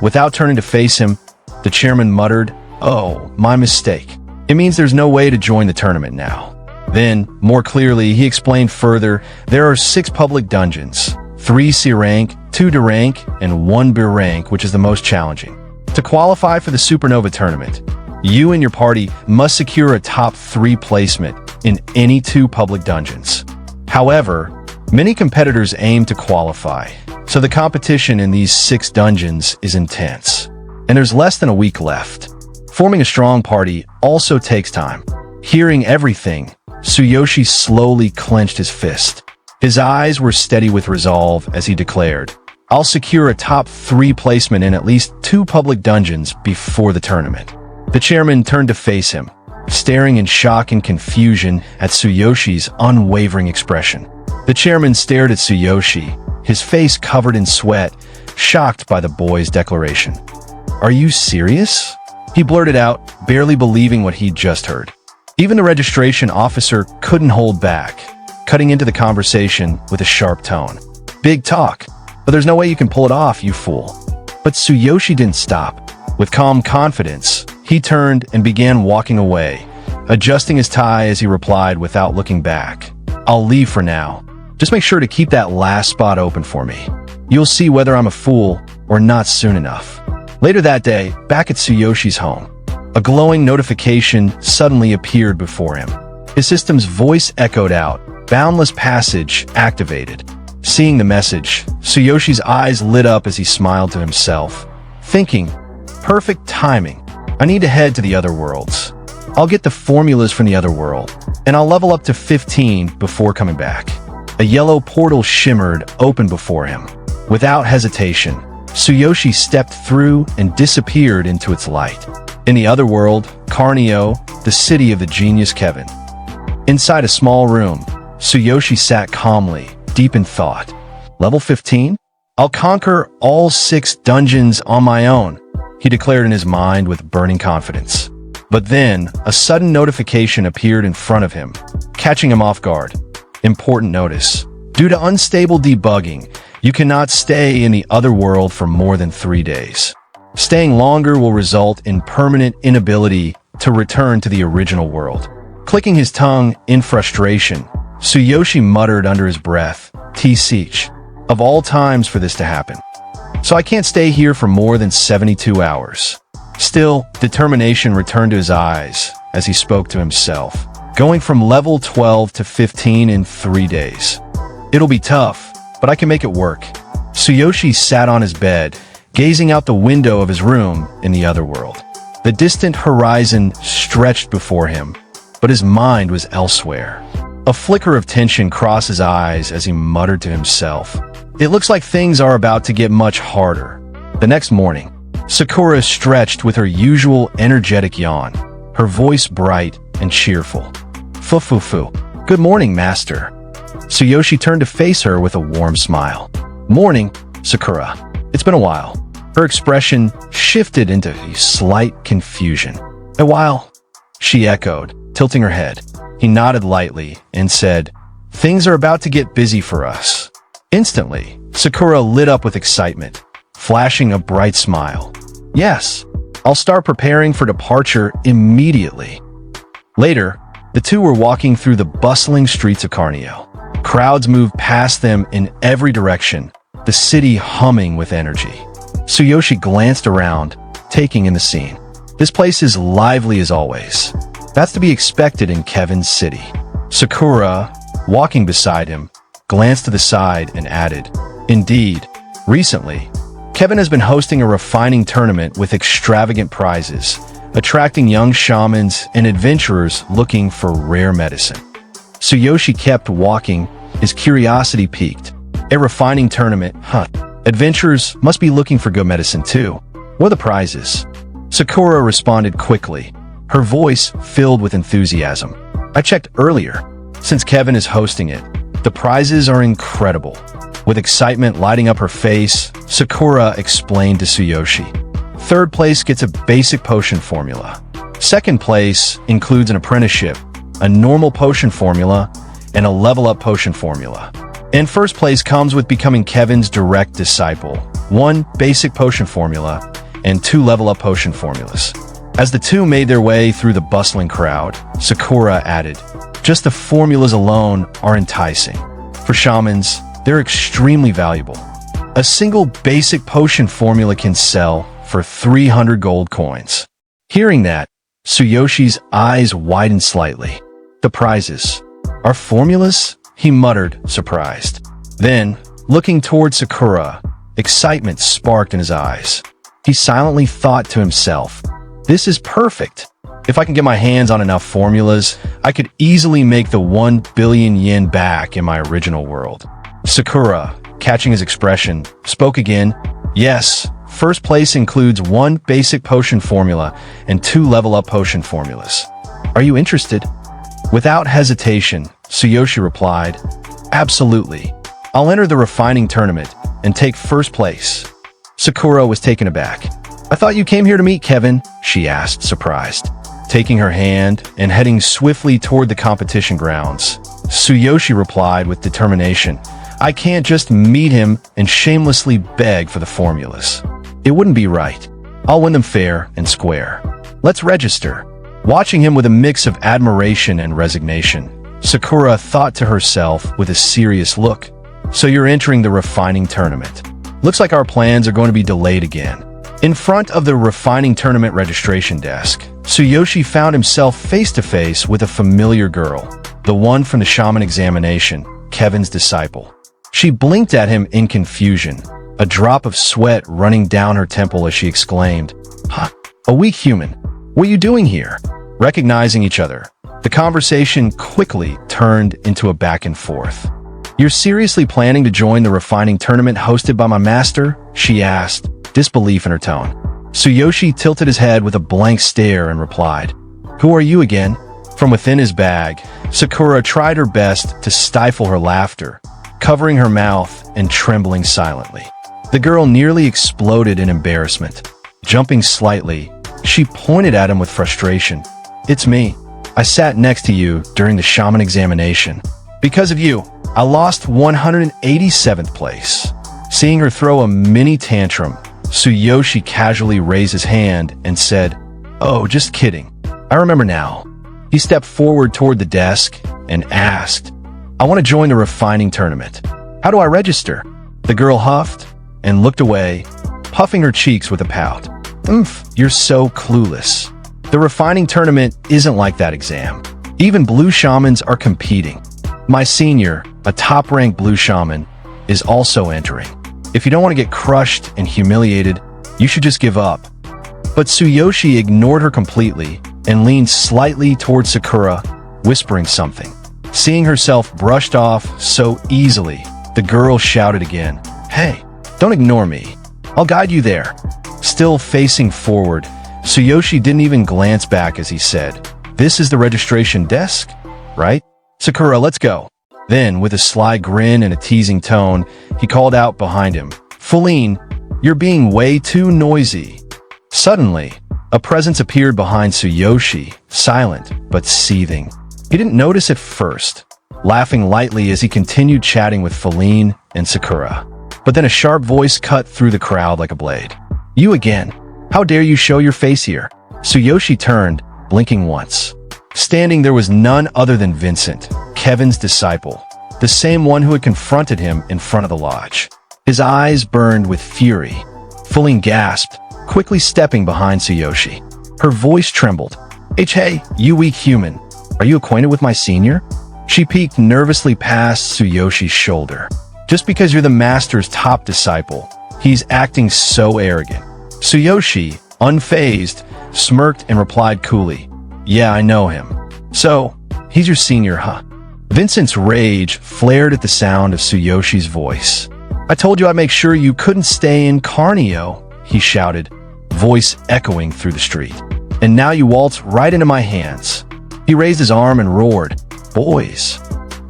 Without turning to face him, the chairman muttered, "Oh, my mistake. It means there's no way to join the tournament now." Then, more clearly, he explained further, there are 6 public dungeons, 3 C rank, 2 D rank, and 1 B rank, which is the most challenging. To qualify for the Supernova tournament, you and your party must secure a top 3 placement in any 2 public dungeons. However, many competitors aim to qualify, so the competition in these 6 dungeons is intense. And there's less than a week left. Forming a strong party also takes time. Hearing everything, Tsuyoshi slowly clenched his fist. His eyes were steady with resolve as he declared, "I'll secure a top 3 placement in at least 2 public dungeons before the tournament." The chairman turned to face him, staring in shock and confusion at Tsuyoshi's unwavering expression. The chairman stared at Tsuyoshi, his face covered in sweat, shocked by the boy's declaration. "Are you serious?" He blurted out, barely believing what he'd just heard. Even the registration officer couldn't hold back, cutting into the conversation with a sharp tone. "Big talk, but there's no way you can pull it off, you fool." But Tsuyoshi didn't stop. With calm confidence, he turned and began walking away, adjusting his tie as he replied without looking back, "I'll leave for now. Just make sure to keep that last spot open for me. You'll see whether I'm a fool or not soon enough." Later that day, back at Tsuyoshi's home, a glowing notification suddenly appeared before him. His system's voice echoed out, "Boundless Passage activated." Seeing the message, Tsuyoshi's eyes lit up as he smiled to himself, thinking, "Perfect timing. I need to head to the other worlds. I'll get the formulas from the other world, and I'll level up to 15 before coming back." A yellow portal shimmered open before him. Without hesitation, Tsuyoshi stepped through and disappeared into its light. In the other world, Karina, the city of the genius Kevin. Inside a small room, Tsuyoshi sat calmly, deep in thought. "Level 15? I'll conquer all 6 dungeons on my own," he declared in his mind with burning confidence. But then, a sudden notification appeared in front of him, catching him off guard. Important notice. Due to unstable debugging, you cannot stay in the other world for more than 3 days. Staying longer will result in permanent inability to return to the original world. Clicking his tongue in frustration, Tsuyoshi muttered under his breath, "T-Seach, of all times for this to happen. So I can't stay here for more than 72 hours. Still, determination returned to his eyes as he spoke to himself, going from level 12 to 15 in 3 days. It'll be tough, but I can make it work. Tsuyoshi sat on his bed, gazing out the window of his room in the other world. The distant horizon stretched before him, but his mind was elsewhere. A flicker of tension crossed his eyes as he muttered to himself, "It looks like things are about to get much harder." The next morning, Sakura stretched with her usual energetic yawn, her voice bright and cheerful. "Fu-fu-fu. Good morning, master." Tsuyoshi turned to face her with a warm smile. "Morning, Sakura. It's been a while." Her expression shifted into a slight confusion. "A while?" she echoed, tilting her head. He nodded lightly and said, "Things are about to get busy for us." Instantly, Sakura lit up with excitement, flashing a bright smile. "Yes, I'll start preparing for departure immediately." Later, the two were walking through the bustling streets of Karina. Crowds moved past them in every direction, the city humming with energy. Tsuyoshi glanced around, taking in the scene. This place is lively as always. That's to be expected in Kevin's city. Sakura, walking beside him, glanced to the side and added, "Indeed, recently, Kevin has been hosting a refining tournament with extravagant prizes, attracting young shamans and adventurers looking for rare medicine." Tsuyoshi kept walking, his curiosity piqued. "A refining tournament, huh? Adventurers must be looking for good medicine too. What are the prizes? Sakura responded quickly, her voice filled with enthusiasm. I checked earlier. Since Kevin is hosting it, the prizes are incredible. With excitement lighting up her face, Sakura explained to Tsuyoshi. Third place gets a basic potion formula. Second place includes an apprenticeship, a normal potion formula, and a level-up potion formula. And first place comes with becoming Kevin's direct disciple, 1 basic potion formula, and 2 level-up potion formulas. As the two made their way through the bustling crowd, Sakura added, just the formulas alone are enticing. For shamans, they're extremely valuable. A single basic potion formula can sell for 300 gold coins. Hearing that, Tsuyoshi's eyes widened slightly. The prizes are formulas? He muttered, surprised. Then, looking toward Sakura, excitement sparked in his eyes. He silently thought to himself, this is perfect. If I can get my hands on enough formulas, I could easily make the 1 billion yen back in my original world. Sakura, catching his expression, spoke again. Yes, first place includes 1 basic potion formula and 2 level-up potion formulas. Are you interested? Without hesitation, Tsuyoshi replied, absolutely. I'll enter the refining tournament and take first place. Sakura was taken aback. I thought you came here to meet Kevin, she asked, surprised. Taking her hand and heading swiftly toward the competition grounds, Tsuyoshi replied with determination, I can't just meet him and shamelessly beg for the formulas. It wouldn't be right. I'll win them fair and square. Let's register. Watching him with a mix of admiration and resignation, Sakura thought to herself with a serious look. So you're entering the refining tournament. Looks like our plans are going to be delayed again. In front of the refining tournament registration desk, Tsuyoshi found himself face-to-face with a familiar girl, the one from the shaman examination, Kevin's disciple. She blinked at him in confusion, a drop of sweat running down her temple as she exclaimed, Huh, a weak human. What are you doing here? Recognizing each other, the conversation quickly turned into a back and forth. You're seriously planning to join the refining tournament hosted by my master? She asked, disbelief in her tone. Tsuyoshi tilted his head with a blank stare and replied, Who are you again? From within his bag, Sakura tried her best to stifle her laughter, covering her mouth and trembling silently. The girl nearly exploded in embarrassment. Jumping slightly, she pointed at him with frustration. It's me. I sat next to you during the shaman examination. Because of you, I lost 187th place. Seeing her throw a mini tantrum, Tsuyoshi casually raised his hand and said, Oh, just kidding. I remember now. He stepped forward toward the desk and asked, I want to join the refining tournament. How do I register? The girl huffed and looked away, puffing her cheeks with a pout. You're so clueless. The refining tournament isn't like that exam. Even blue shamans are competing. My senior, a top-ranked blue shaman, is also entering. If you don't want to get crushed and humiliated, you should just give up. But Tsuyoshi ignored her completely and leaned slightly toward Sakura, whispering something. Seeing herself brushed off so easily, the girl shouted again, Hey, don't ignore me. I'll guide you there. Still facing forward, Tsuyoshi didn't even glance back as he said, This is the registration desk, right? Sakura, let's go. Then, with a sly grin and a teasing tone, he called out behind him, Feline, you're being way too noisy. Suddenly, a presence appeared behind Tsuyoshi, silent but seething. He didn't notice at first, laughing lightly as he continued chatting with Feline and Sakura. But then a sharp voice cut through the crowd like a blade. You again. How dare you show your face here? Tsuyoshi turned, blinking once. Standing there was none other than Vincent, Kevin's disciple, the same one who had confronted him in front of the lodge. His eyes burned with fury. Feline gasped, quickly stepping behind Tsuyoshi. Her voice trembled. Hey, you weak human. Are you acquainted with my senior? She peeked nervously past Tsuyoshi's shoulder. Just because you're the master's top disciple, he's acting so arrogant. Tsuyoshi, unfazed, smirked and replied coolly, Yeah, I know him. So, he's your senior, huh? Vincent's rage flared at the sound of Tsuyoshi's voice. I told you I'd make sure you couldn't stay in Carnio, he shouted, voice echoing through the street. And now you waltz right into my hands. He raised his arm and roared, boys.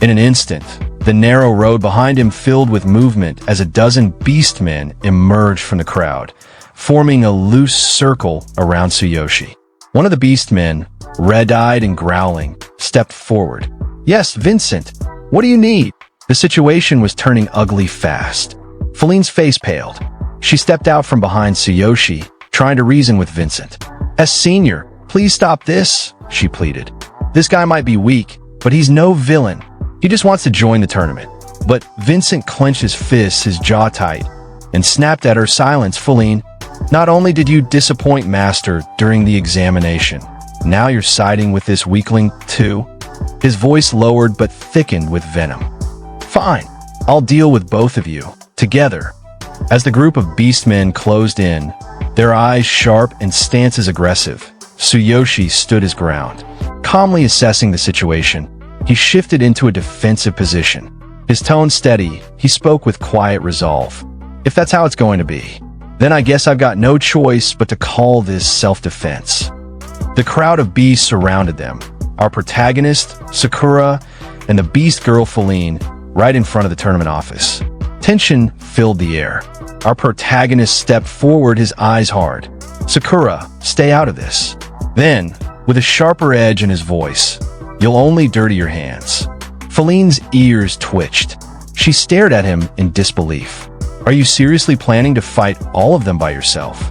In an instant, the narrow road behind him filled with movement as a dozen beastmen emerged from the crowd, forming a loose circle around Tsuyoshi. One of the beastmen, red-eyed and growling, stepped forward. Yes, Vincent, what do you need? The situation was turning ugly fast. Feline's face paled. She stepped out from behind Tsuyoshi, trying to reason with Vincent. As senior, please stop this, she pleaded. This guy might be weak, but he's no villain. He just wants to join the tournament. But Vincent clenched his fists, his jaw tight, and snapped at her. Silence, Feline. Not only did you disappoint Master during the examination, now you're siding with this weakling too? His voice lowered but thickened with venom. Fine, I'll deal with both of you, together. As the group of beastmen closed in, their eyes sharp and stances aggressive, Tsuyoshi stood his ground. Calmly assessing the situation, he shifted into a defensive position. His tone steady, he spoke with quiet resolve. If that's how it's going to be, then I guess I've got no choice but to call this self-defense. The crowd of beasts surrounded them, our protagonist, Sakura, and the beast girl Feline, right in front of the tournament office. Tension filled the air. Our protagonist stepped forward, his eyes hard. Sakura, stay out of this. Then, with a sharper edge in his voice, you'll only dirty your hands. Feline's ears twitched. She stared at him in disbelief. Are you seriously planning to fight all of them by yourself?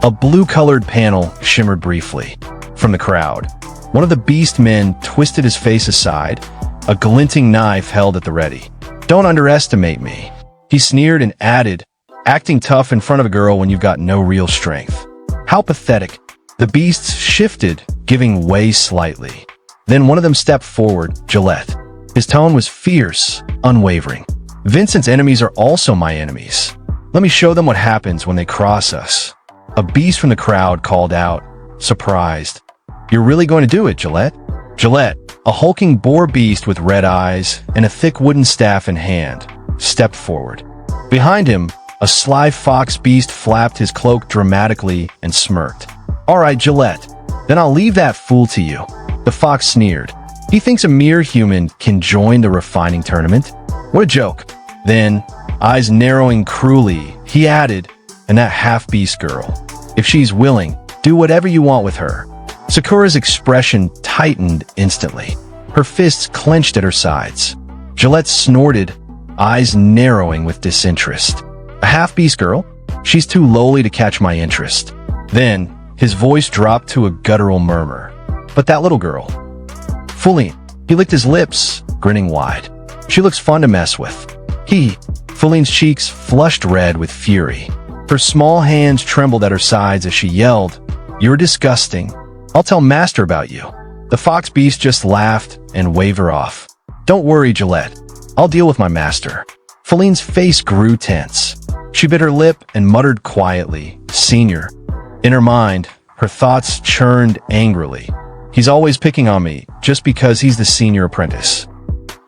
A blue-colored panel shimmered briefly. From the crowd, one of the beast men twisted his face aside, a glinting knife held at the ready. Don't underestimate me. He sneered and added, acting tough in front of a girl when you've got no real strength. How pathetic. The beasts shifted, giving way slightly. Then one of them stepped forward, Gillette. His tone was fierce, unwavering. Vincent's enemies are also my enemies. Let me show them what happens when they cross us. A beast from the crowd called out, surprised. You're really going to do it, Gillette? Gillette, a hulking boar beast with red eyes and a thick wooden staff in hand, stepped forward. Behind him, a sly fox beast flapped his cloak dramatically and smirked. All right, Gillette, then I'll leave that fool to you. The fox sneered. He thinks a mere human can join the refining tournament? What a joke. Then, eyes narrowing cruelly, he added, and that half-beast girl. If she's willing, do whatever you want with her. Sakura's expression tightened instantly. Her fists clenched at her sides. Gillette snorted, eyes narrowing with disinterest. A half-beast girl? She's too lowly to catch my interest. Then, his voice dropped to a guttural murmur. But that little girl. Feline. He licked his lips, grinning wide. She looks fun to mess with. Feline's cheeks flushed red with fury. Her small hands trembled at her sides as she yelled, You're disgusting. I'll tell Master about you. The fox beast just laughed and waved her off. Don't worry, Gillette. I'll deal with my master. Feline's face grew tense. She bit her lip and muttered quietly, Senior. In her mind, her thoughts churned angrily. He's always picking on me, just because he's the senior apprentice.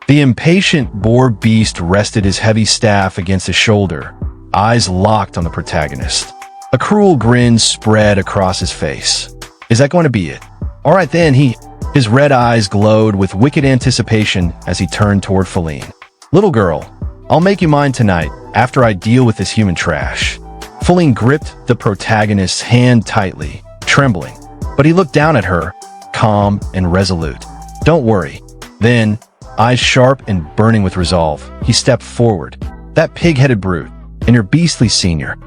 The impatient boar beast rested his heavy staff against his shoulder, eyes locked on the protagonist. A cruel grin spread across his face. Is that going to be it? All right then, his red eyes glowed with wicked anticipation as he turned toward Feline. Little girl, I'll make you mine tonight, after I deal with this human trash. Feline gripped the protagonist's hand tightly, trembling, but he looked down at her, calm and resolute. Don't worry. Then, eyes sharp and burning with resolve, he stepped forward. That pig-headed brute, and your beastly senior.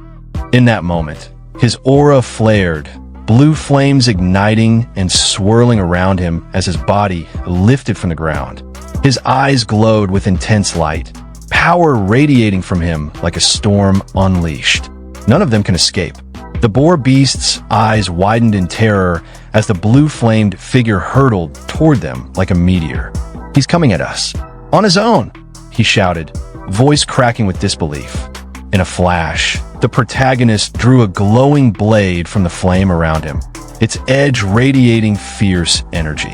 In that moment, his aura flared, blue flames igniting and swirling around him as his body lifted from the ground. His eyes glowed with intense light, power radiating from him like a storm unleashed. None of them can escape. The boar beast's eyes widened in terror as the blue-flamed figure hurtled toward them like a meteor. He's coming at us. On his own, he shouted, voice cracking with disbelief. In a flash, the protagonist drew a glowing blade from the flame around him, its edge radiating fierce energy.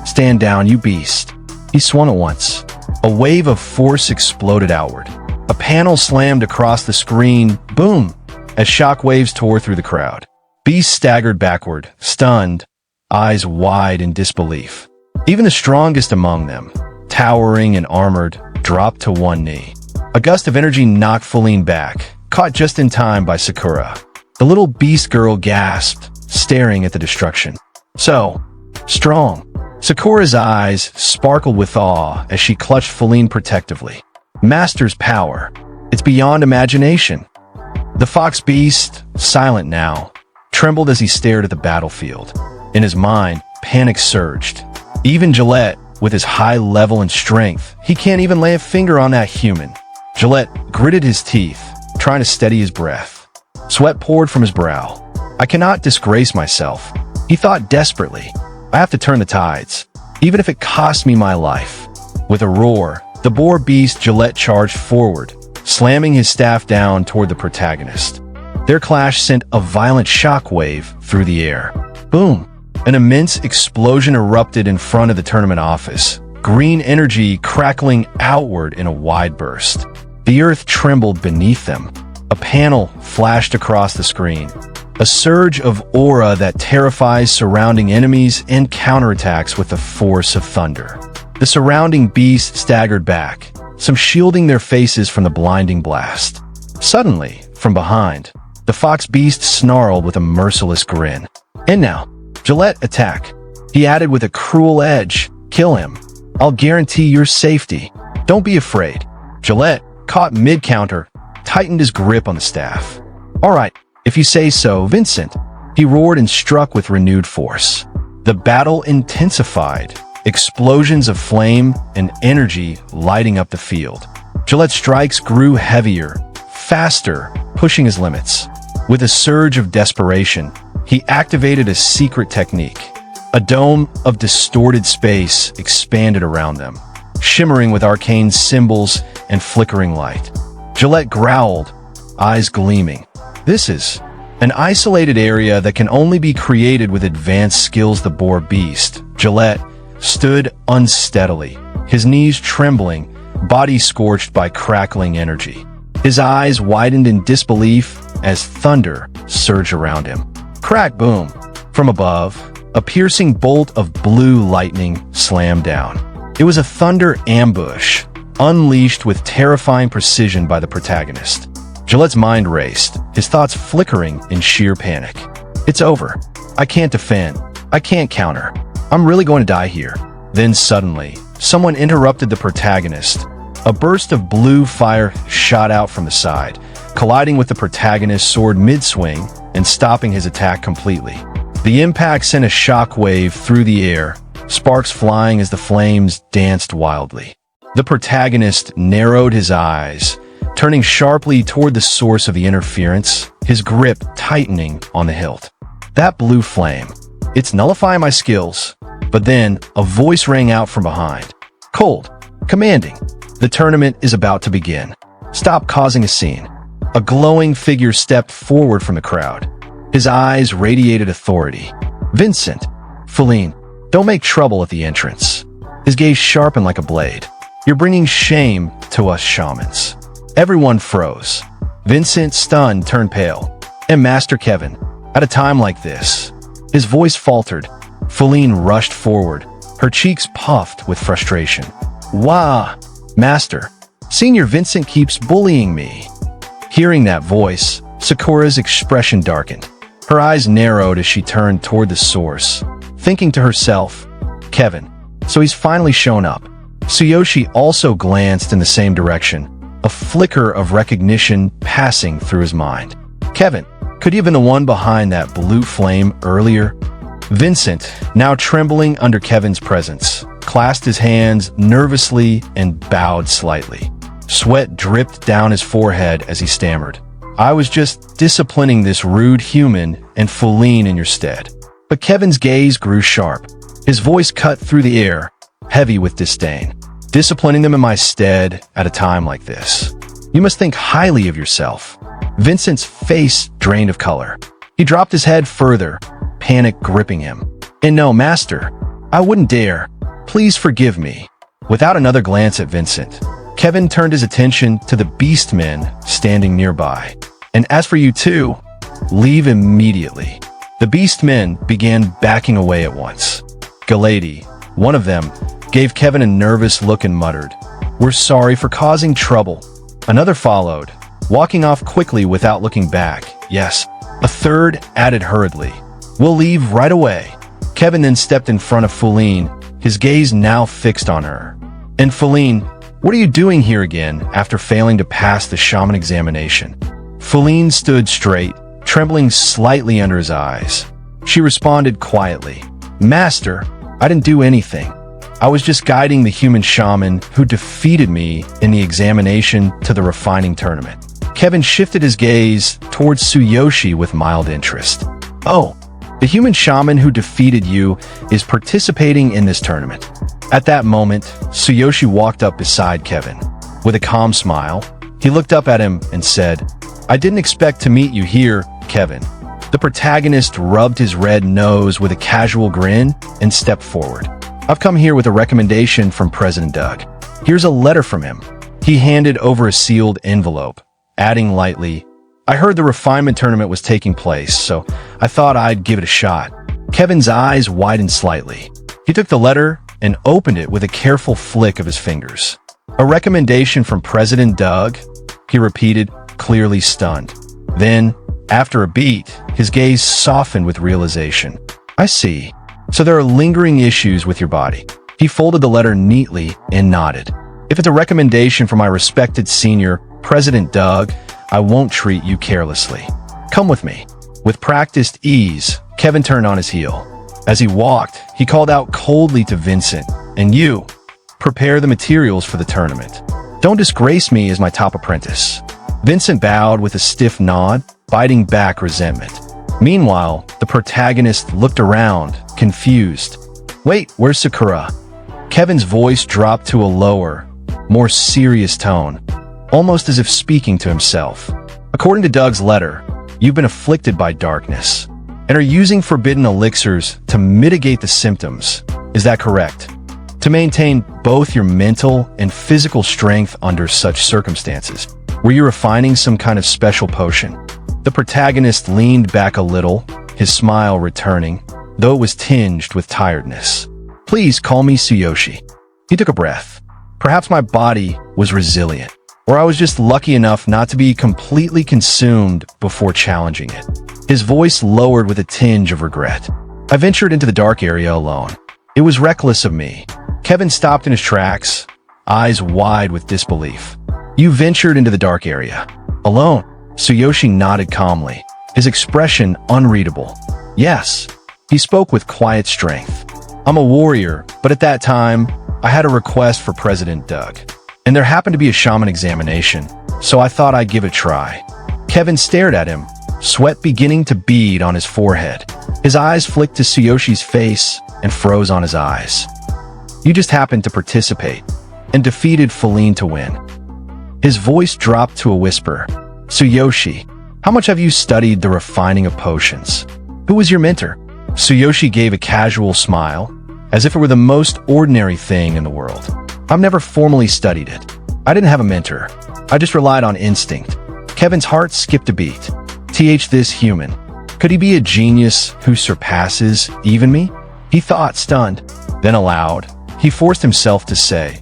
Stand down, you beast. He swung at once. A wave of force exploded outward. A panel slammed across the screen, boom, as shockwaves tore through the crowd. Beast staggered backward, stunned, eyes wide in disbelief. Even the strongest among them, towering and armored, dropped to one knee. A gust of energy knocked Feline back, caught just in time by Sakura. The little beast girl gasped, staring at the destruction. So strong. Sakura's eyes sparkled with awe as she clutched Feline protectively. Master's power. It's beyond imagination. The fox beast, silent now, trembled as he stared at the battlefield. In his mind, panic surged. Even Gillette, with his high level and strength, he can't even lay a finger on that human. Gillette gritted his teeth, trying to steady his breath. Sweat poured from his brow. I cannot disgrace myself, he thought desperately. I have to turn the tides, even if it costs me my life. With a roar, the boar beast Gillette charged forward, slamming his staff down toward the protagonist. Their clash sent a violent shockwave through the air. Boom! An immense explosion erupted in front of the tournament office, green energy crackling outward in a wide burst. The earth trembled beneath them. A panel flashed across the screen. A surge of aura that terrifies surrounding enemies and counterattacks with the force of thunder. The surrounding beasts staggered back, some shielding their faces from the blinding blast. Suddenly, from behind, the fox beast snarled with a merciless grin. And now, Gillette, attack. He added with a cruel edge. Kill him. I'll guarantee your safety. Don't be afraid. Gillette, caught mid-counter, tightened his grip on the staff. All right, if you say so, Vincent. He roared and struck with renewed force. The battle intensified, explosions of flame and energy lighting up the field. Gillette's strikes grew heavier, faster, pushing his limits. With a surge of desperation, he activated a secret technique. A dome of distorted space expanded around them, shimmering with arcane symbols and flickering light. Gillette growled, eyes gleaming. This is an isolated area that can only be created with advanced skills. The boar beast, Gillette, stood unsteadily, his knees trembling, body scorched by crackling energy. His eyes widened in disbelief as thunder surged around him. Crack, boom. From above, a piercing bolt of blue lightning slammed down. It was a thunder ambush, unleashed with terrifying precision by the protagonist. Gillette's mind raced, his thoughts flickering in sheer panic. It's over. I can't defend. I can't counter. I'm really going to die here. Then suddenly, someone interrupted the protagonist. A burst of blue fire shot out from the side, colliding with the protagonist's sword mid-swing and stopping his attack completely. The impact sent a shockwave through the air, sparks flying as the flames danced wildly. The protagonist narrowed his eyes, turning sharply toward the source of the interference, his grip tightening on the hilt. That blue flame. It's nullifying my skills. But then, a voice rang out from behind. Cold. Commanding. The tournament is about to begin. Stop causing a scene. A glowing figure stepped forward from the crowd. His eyes radiated authority. Vincent. Feline. Don't make trouble at the entrance. His gaze sharpened like a blade. You're bringing shame to us shamans. Everyone froze. Vincent, stunned, turned pale. And Master Kevin. At a time like this. His voice faltered. Feline rushed forward, her cheeks puffed with frustration. Wah! Master, Senior Vincent keeps bullying me. Hearing that voice, Sakura's expression darkened. Her eyes narrowed as she turned toward the source, thinking to herself, Kevin, so he's finally shown up. Tsuyoshi also glanced in the same direction, a flicker of recognition passing through his mind. Kevin, could he have been the one behind that blue flame earlier? Vincent, now trembling under Kevin's presence, clasped his hands nervously and bowed slightly. Sweat dripped down his forehead as he stammered. I was just disciplining this rude human and Feline in your stead. But Kevin's gaze grew sharp. His voice cut through the air, heavy with disdain. Disciplining them in my stead at a time like this. You must think highly of yourself. Vincent's face drained of color. He dropped his head further, panic gripping him. And no, Master, I wouldn't dare. Please forgive me. Without another glance at Vincent, Kevin turned his attention to the beastmen standing nearby. And as for you two, leave immediately. The beastmen began backing away at once. Galady, one of them, gave Kevin a nervous look and muttered, "We're sorry for causing trouble." Another followed, walking off quickly without looking back. Yes, a third added hurriedly, "We'll leave right away." Kevin then stepped in front of Feline, his gaze now fixed on her. "And Feline, what are you doing here again after failing to pass the shaman examination?" Feline stood straight, trembling slightly under his eyes. She responded quietly, "Master, I didn't do anything. I was just guiding the human shaman who defeated me in the examination to the refining tournament." Kevin shifted his gaze towards Tsuyoshi with mild interest. "Oh, the human shaman who defeated you is participating in this tournament." At that moment, Tsuyoshi walked up beside Kevin. With a calm smile, he looked up at him and said, "I didn't expect to meet you here, Kevin." The protagonist rubbed his red nose with a casual grin and stepped forward. "I've come here with a recommendation from President Doug. Here's a letter from him." He handed over a sealed envelope, adding lightly, "I heard the refinement tournament was taking place, so I thought I'd give it a shot." Kevin's eyes widened slightly. He took the letter and opened it with a careful flick of his fingers. "A recommendation from President Doug?" he repeated, clearly stunned. Then, after a beat, his gaze softened with realization. "I see. So there are lingering issues with your body." He folded the letter neatly and nodded. "If it's a recommendation from my respected senior, President Doug, I won't treat you carelessly. Come with me." With practiced ease, Kevin turned on his heel. As he walked, he called out coldly to Vincent, "And you, prepare the materials for the tournament. Don't disgrace me as my top apprentice." Vincent bowed with a stiff nod, biting back resentment. Meanwhile, the protagonist looked around, confused. "Wait, where's Sakura?" Kevin's voice dropped to a lower, more serious tone, almost as if speaking to himself. "According to Doug's letter, you've been afflicted by darkness and are using forbidden elixirs to mitigate the symptoms. Is that correct? To maintain both your mental and physical strength under such circumstances. Were you refining some kind of special potion?" The protagonist leaned back a little, his smile returning, though it was tinged with tiredness. "Please call me Tsuyoshi." He took a breath. Perhaps my body was resilient, or I was just lucky enough not to be completely consumed before challenging it. His voice lowered with a tinge of regret. "I ventured into the dark area alone. It was reckless of me." Kevin stopped in his tracks, eyes wide with disbelief. "You ventured into the dark area? Alone?" Tsuyoshi nodded calmly, his expression unreadable. "Yes." He spoke with quiet strength. "I'm a warrior, but at that time, I had a request for President Doug. And there happened to be a shaman examination, so I thought I'd give it a try." Kevin stared at him, sweat beginning to bead on his forehead. His eyes flicked to Tsuyoshi's face and froze on his eyes. "You just happened to participate and defeated Feline to win." His voice dropped to a whisper. "Tsuyoshi, how much have you studied the refining of potions? Who was your mentor?" Tsuyoshi gave a casual smile, as if it were the most ordinary thing in the world. "I've never formally studied it. I didn't have a mentor. I just relied on instinct." Kevin's heart skipped a beat. This human. Could he be a genius who surpasses even me? He thought, stunned. Then aloud, he forced himself to say,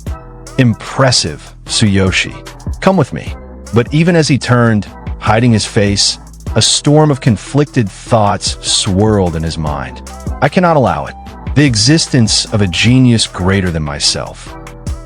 "Impressive, Tsuyoshi. Come with me." But even as he turned, hiding his face, a storm of conflicted thoughts swirled in his mind. "I cannot allow it. The existence of a genius greater than myself."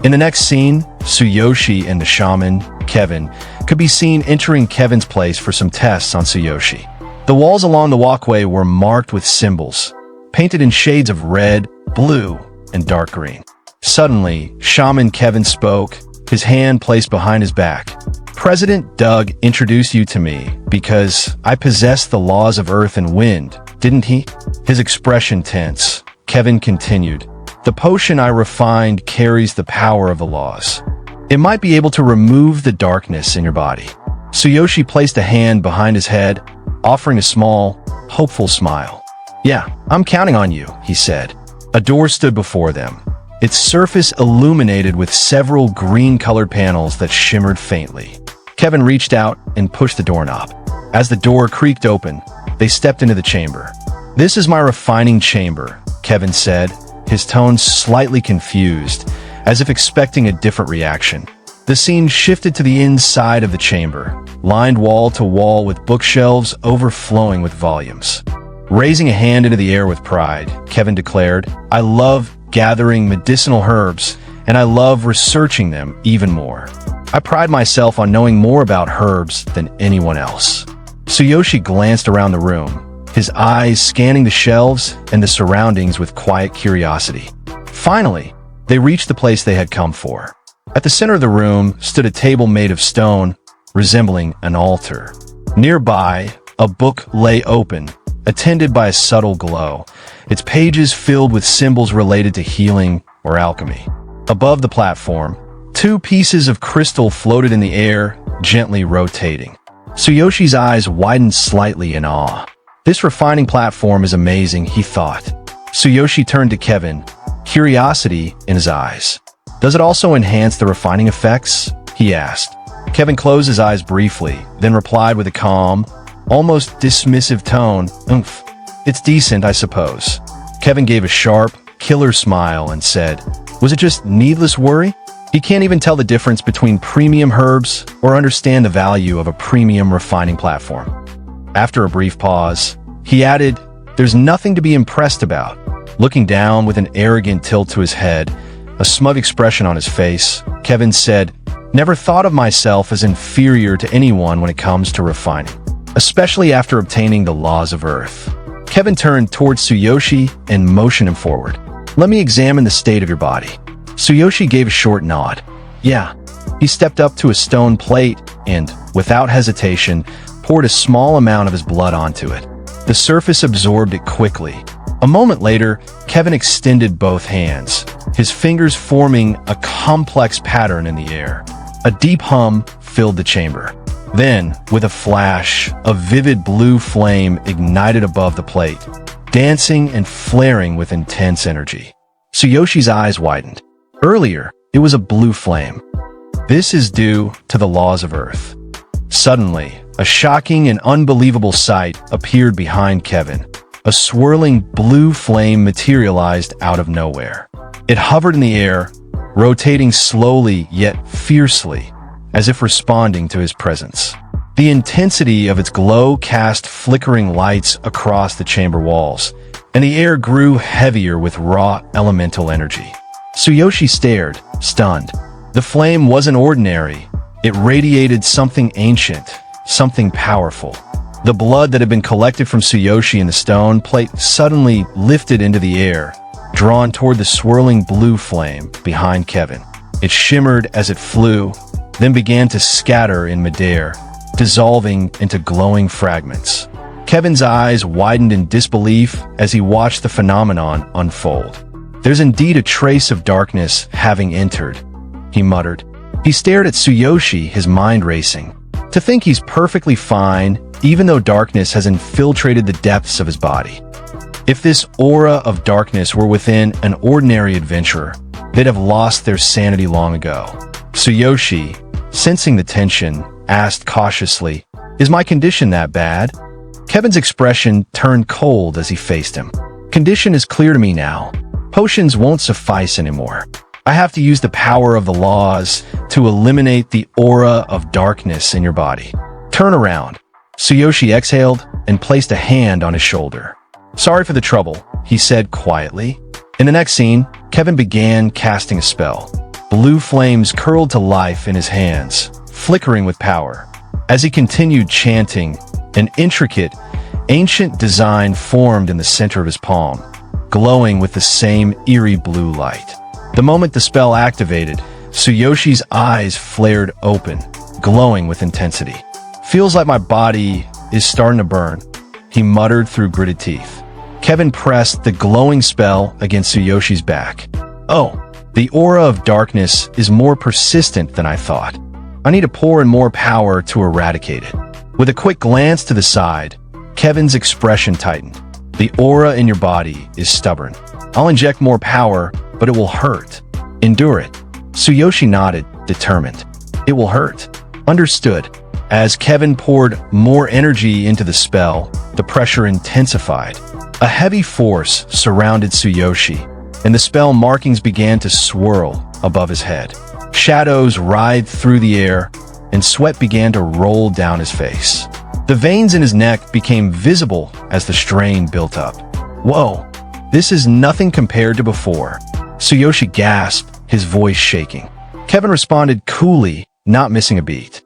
In the next scene, Tsuyoshi and the shaman, Kevin, could be seen entering Kevin's place for some tests on Tsuyoshi. The walls along the walkway were marked with symbols, painted in shades of red, blue, and dark green. Suddenly, Shaman Kevin spoke, his hand placed behind his back. "President Doug introduced you to me because I possess the laws of earth and wind, didn't he?" His expression tense. Kevin continued, "The potion I refined carries the power of the laws. It might be able to remove the darkness in your body." Tsuyoshi placed a hand behind his head, offering a small, hopeful smile. "Yeah, I'm counting on you," he said. A door stood before them. its surface illuminated with several green-colored panels that shimmered faintly. Kevin reached out and pushed the doorknob. As the door creaked open, they stepped into the chamber. "This is my refining chamber," Kevin said, his tone slightly confused, as if expecting a different reaction. The scene shifted to the inside of the chamber, lined wall to wall with bookshelves overflowing with volumes. Raising a hand into the air with pride, Kevin declared, "I love gathering medicinal herbs, and I love researching them even more. I pride myself on knowing more about herbs than anyone else." Tsuyoshi glanced around the room, his eyes scanning the shelves and the surroundings with quiet curiosity. Finally, they reached the place they had come for. At the center of the room stood a table made of stone, resembling an altar. Nearby, a book lay open, attended by a subtle glow, its pages filled with symbols related to healing or alchemy. Above the platform, two pieces of crystal floated in the air, gently rotating. Tsuyoshi's eyes widened slightly in awe. "This refining platform is amazing," he thought. Tsuyoshi turned to Kevin, curiosity in his eyes. "Does it also enhance the refining effects?" he asked. Kevin closed his eyes briefly, then replied with a calm, almost dismissive tone, "Oomph. It's decent, I suppose." Kevin gave a sharp, killer smile and said, "Was it just needless worry? He can't even tell the difference between premium herbs or understand the value of a premium refining platform." After a brief pause, he added, "There's nothing to be impressed about." Looking down with an arrogant tilt to his head, a smug expression on his face, Kevin said, "Never thought of myself as inferior to anyone when it comes to refining, especially after obtaining the laws of Earth." Kevin turned towards Tsuyoshi and motioned him forward. "Let me examine the state of your body." Tsuyoshi gave a short nod. "Yeah." He stepped up to a stone plate and, without hesitation, poured a small amount of his blood onto it. The surface absorbed it quickly. A moment later, Kevin extended both hands, his fingers forming a complex pattern in the air. A deep hum filled the chamber. Then, with a flash, a vivid blue flame ignited above the plate, dancing and flaring with intense energy. Tsuyoshi's eyes widened. Earlier, it was a blue flame. This is due to the laws of Earth. Suddenly, a shocking and unbelievable sight appeared behind Kevin. A swirling blue flame materialized out of nowhere. It hovered in the air, rotating slowly yet fiercely, as if responding to his presence. The intensity of its glow cast flickering lights across the chamber walls, and the air grew heavier with raw elemental energy. Tsuyoshi stared, stunned. The flame wasn't ordinary. It radiated something ancient, something powerful. The blood that had been collected from Tsuyoshi in the stone plate suddenly lifted into the air, drawn toward the swirling blue flame behind Kevin. It shimmered as it flew, then began to scatter in midair, dissolving into glowing fragments. Kevin's eyes widened in disbelief as he watched the phenomenon unfold. "There's indeed a trace of darkness having entered," he muttered. He stared at Tsuyoshi, his mind racing. To think he's perfectly fine, even though darkness has infiltrated the depths of his body. If this aura of darkness were within an ordinary adventurer, they'd have lost their sanity long ago. Tsuyoshi, sensing the tension, asked cautiously, "Is my condition that bad?" Kevin's expression turned cold as he faced him. "Condition is clear to me now. Potions won't suffice anymore. I have to use the power of the laws to eliminate the aura of darkness in your body. Turn around." Tsuyoshi exhaled and placed a hand on his shoulder. "Sorry for the trouble," he said quietly. In the next scene, Kevin began casting a spell. Blue flames curled to life in his hands, flickering with power. As he continued chanting, an intricate, ancient design formed in the center of his palm, glowing with the same eerie blue light. The moment the spell activated, Tsuyoshi's eyes flared open, glowing with intensity. "Feels like my body is starting to burn," he muttered through gritted teeth. Kevin pressed the glowing spell against Tsuyoshi's back. "Oh, the aura of darkness is more persistent than I thought. I need to pour in more power to eradicate it." With a quick glance to the side, Kevin's expression tightened. "The aura in your body is stubborn. I'll inject more power, but it will hurt. Endure it. Tsuyoshi nodded, determined. It will hurt. Understood. As Kevin poured more energy into the spell, the pressure intensified. A heavy force surrounded Tsuyoshi, and the spell markings began to swirl above his head. Shadows writhed through the air, and sweat began to roll down his face. The veins in his neck became visible as the strain built up. Whoa, this is nothing compared to before. Tsuyoshi gasped, his voice shaking. Kevin responded coolly, not missing a beat.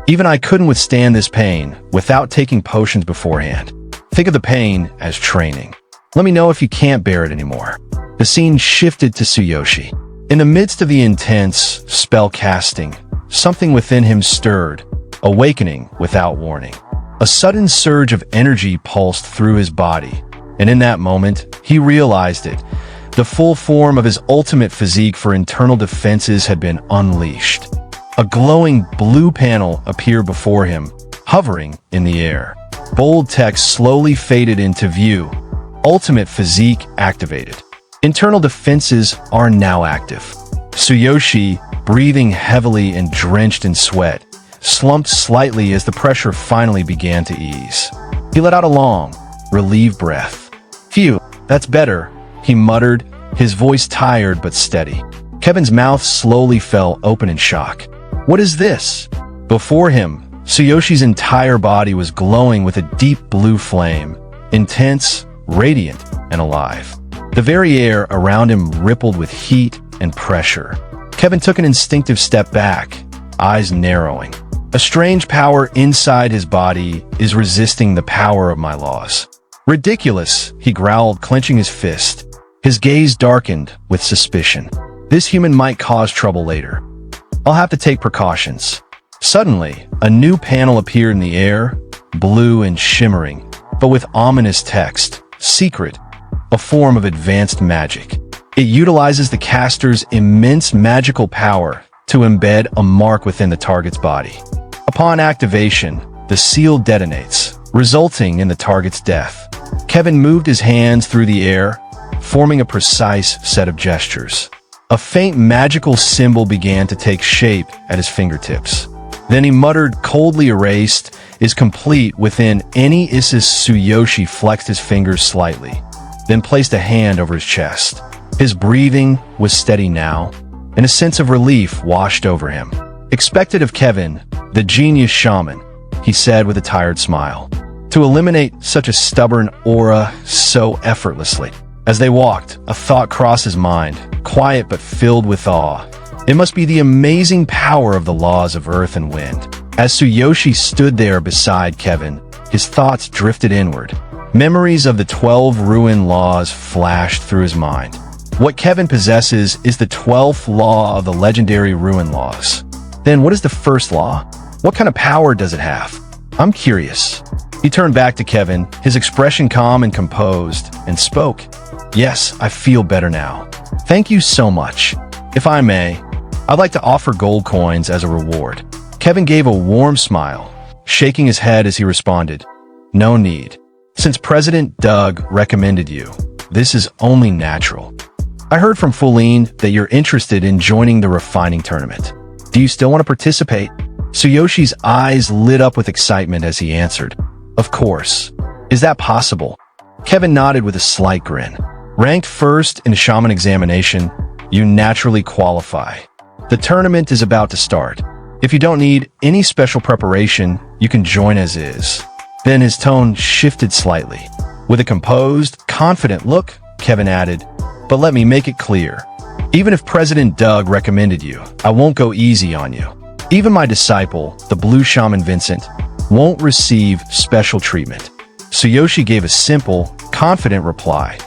Even I couldn't withstand this pain without taking potions beforehand. Think of the pain as training. Let me know if you can't bear it anymore. The scene shifted to Tsuyoshi. In the midst of the intense spell casting, something within him stirred, awakening without warning. A sudden surge of energy pulsed through his body, and in that moment, he realized it. The full form of his ultimate physique for internal defenses had been unleashed. A glowing blue panel appeared before him, hovering in the air. Bold text slowly faded into view. Ultimate physique activated. Internal defenses are now active. Tsuyoshi, breathing heavily and drenched in sweat, slumped slightly as the pressure finally began to ease. He let out a long, relieved breath. Phew, that's better, he muttered, his voice tired but steady. Kevin's mouth slowly fell open in shock. What is this? Before him, Tsuyoshi's entire body was glowing with a deep blue flame, intense, radiant, and alive. The very air around him rippled with heat and pressure. Kevin took an instinctive step back, eyes narrowing. A strange power inside his body is resisting the power of my laws. Ridiculous, he growled, clenching his fist. His gaze darkened with suspicion. This human might cause trouble later. I'll have to take precautions. Suddenly, a new panel appeared in the air, blue and shimmering, but with ominous text. Secret, a form of advanced magic. It utilizes the caster's immense magical power to embed a mark within the target's body. Upon activation, the seal detonates, resulting in the target's death. Kevin moved his hands through the air, forming a precise set of gestures. A faint magical symbol began to take shape at his fingertips. Then he muttered, coldly erased, is complete within any Isis. Tsuyoshi flexed his fingers slightly, then placed a hand over his chest. His breathing was steady now, and a sense of relief washed over him. Expected of Kevin, the genius shaman, he said with a tired smile, to eliminate such a stubborn aura so effortlessly. As they walked, a thought crossed his mind, quiet but filled with awe. It must be the amazing power of the laws of earth and wind. As Tsuyoshi stood there beside Kevin, his thoughts drifted inward. Memories of the 12 ruin laws flashed through his mind. What Kevin possesses is the 12th law of the legendary ruin laws. Then what is the first law? What kind of power does it have? I'm curious. He turned back to Kevin, his expression calm and composed, and spoke. Yes, I feel better now. Thank you so much. If I may, I'd like to offer gold coins as a reward. Kevin gave a warm smile, shaking his head as he responded, no need. Since President Doug recommended you, this is only natural. I heard from Fuline that you're interested in joining the refining tournament. Do you still want to participate? Tsuyoshi's eyes lit up with excitement as he answered, of course. Is that possible? Kevin nodded with a slight grin. Ranked first in a shaman examination, you naturally qualify. The tournament is about to start. If you don't need any special preparation, you can join as is. Then his tone shifted slightly. With a composed, confident look, Kevin added, but let me make it clear. Even if President Doug recommended you, I won't go easy on you. Even my disciple, the Blue Shaman Vincent, won't receive special treatment. Tsuyoshi gave a simple, confident reply.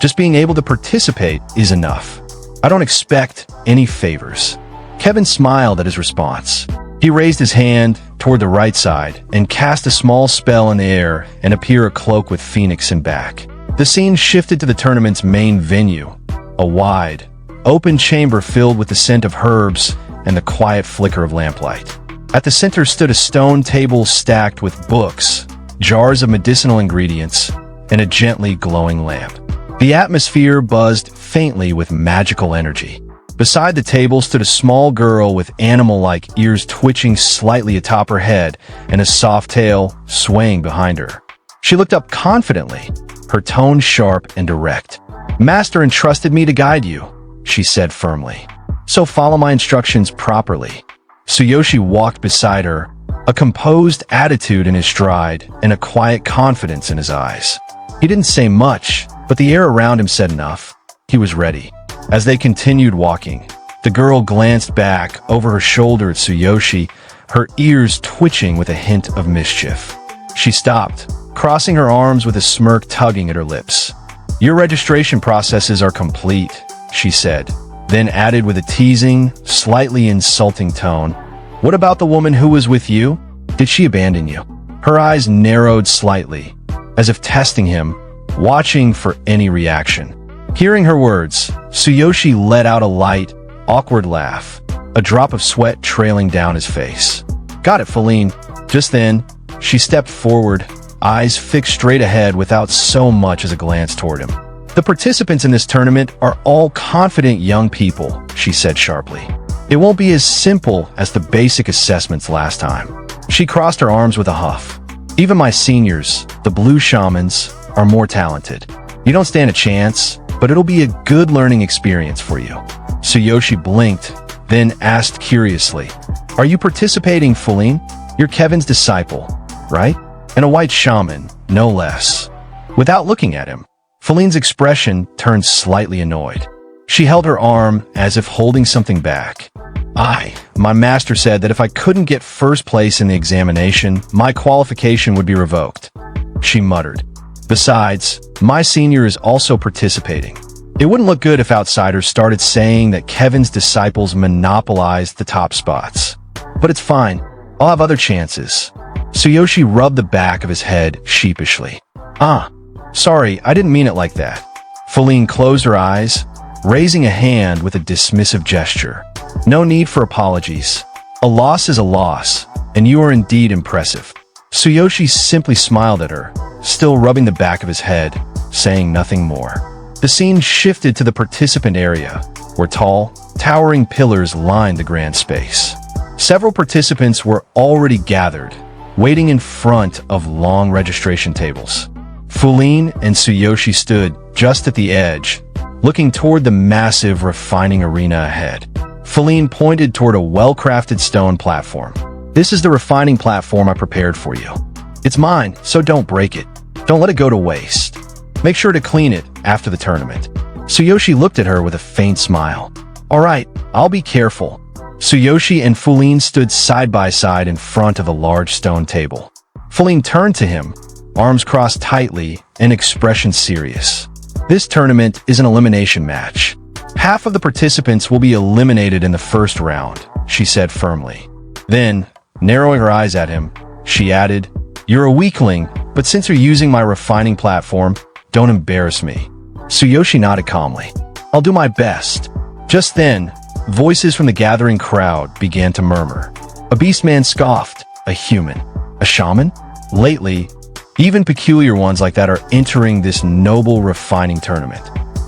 Just being able to participate is enough. I don't expect any favors. Kevin smiled at his response. He raised his hand toward the right side and cast a small spell in the air and appear a cloak with Phoenix in back. The scene shifted to the tournament's main venue, a wide, open chamber filled with the scent of herbs and the quiet flicker of lamplight. At the center stood a stone table stacked with books, jars of medicinal ingredients, and a gently glowing lamp. The atmosphere buzzed faintly with magical energy. Beside the table stood a small girl with animal-like ears twitching slightly atop her head and a soft tail swaying behind her. She looked up confidently, her tone sharp and direct. "Master entrusted me to guide you," she said firmly. "So follow my instructions properly." Tsuyoshi walked beside her, a composed attitude in his stride and a quiet confidence in his eyes. He didn't say much, but the air around him said enough. He was ready. As they continued walking, the girl glanced back over her shoulder at Tsuyoshi, her ears twitching with a hint of mischief. She stopped, crossing her arms with a smirk tugging at her lips. "Your registration processes are complete," she said, then added with a teasing, slightly insulting tone, "What about the woman who was with you? Did she abandon you?" Her eyes narrowed slightly, as if testing him, watching for any reaction. Hearing her words, Tsuyoshi let out a light, awkward laugh, a drop of sweat trailing down his face. "Got it, Feline." Just then, she stepped forward, eyes fixed straight ahead without so much as a glance toward him. "The participants in this tournament are all confident young people," she said sharply. "It won't be as simple as the basic assessments last time." She crossed her arms with a huff. "Even my seniors, the blue shamans, are more talented. You don't stand a chance, but it'll be a good learning experience for you." Tsuyoshi blinked, then asked curiously, "Are you participating, Feline? You're Kevin's disciple, right? And a white shaman, no less." Without looking at him, Feline's expression turned slightly annoyed. She held her arm as if holding something back. My master said that if I couldn't get first place in the examination, my qualification would be revoked," she muttered. "Besides, my senior is also participating. It wouldn't look good if outsiders started saying that Kevin's disciples monopolized the top spots. But it's fine. I'll have other chances." Tsuyoshi rubbed the back of his head sheepishly. Sorry, I didn't mean it like that." Feline closed her eyes, raising a hand with a dismissive gesture. "No need for apologies. A loss is a loss, and you are indeed impressive." Tsuyoshi simply smiled at her, still rubbing the back of his head, saying nothing more. The scene shifted to the participant area, where tall, towering pillars lined the grand space. Several participants were already gathered, waiting in front of long registration tables. Feline and Tsuyoshi stood just at the edge, looking toward the massive refining arena ahead. Feline pointed toward a well-crafted stone platform. "This is the refining platform I prepared for you. It's mine, so don't break it. Don't let it go to waste. Make sure to clean it after the tournament." Tsuyoshi looked at her with a faint smile. "All right, I'll be careful." Tsuyoshi and Feline stood side by side in front of a large stone table. Feline turned to him, arms crossed tightly, and expression serious. "This tournament is an elimination match. Half of the participants will be eliminated in the first round," she said firmly. Then, narrowing her eyes at him, she added, "You're a weakling, but since you're using my refining platform, don't embarrass me." Tsuyoshi nodded calmly. "I'll do my best." Just then, voices from the gathering crowd began to murmur. A beastman scoffed. A human? A shaman? Lately, even peculiar ones like that are entering this noble refining tournament.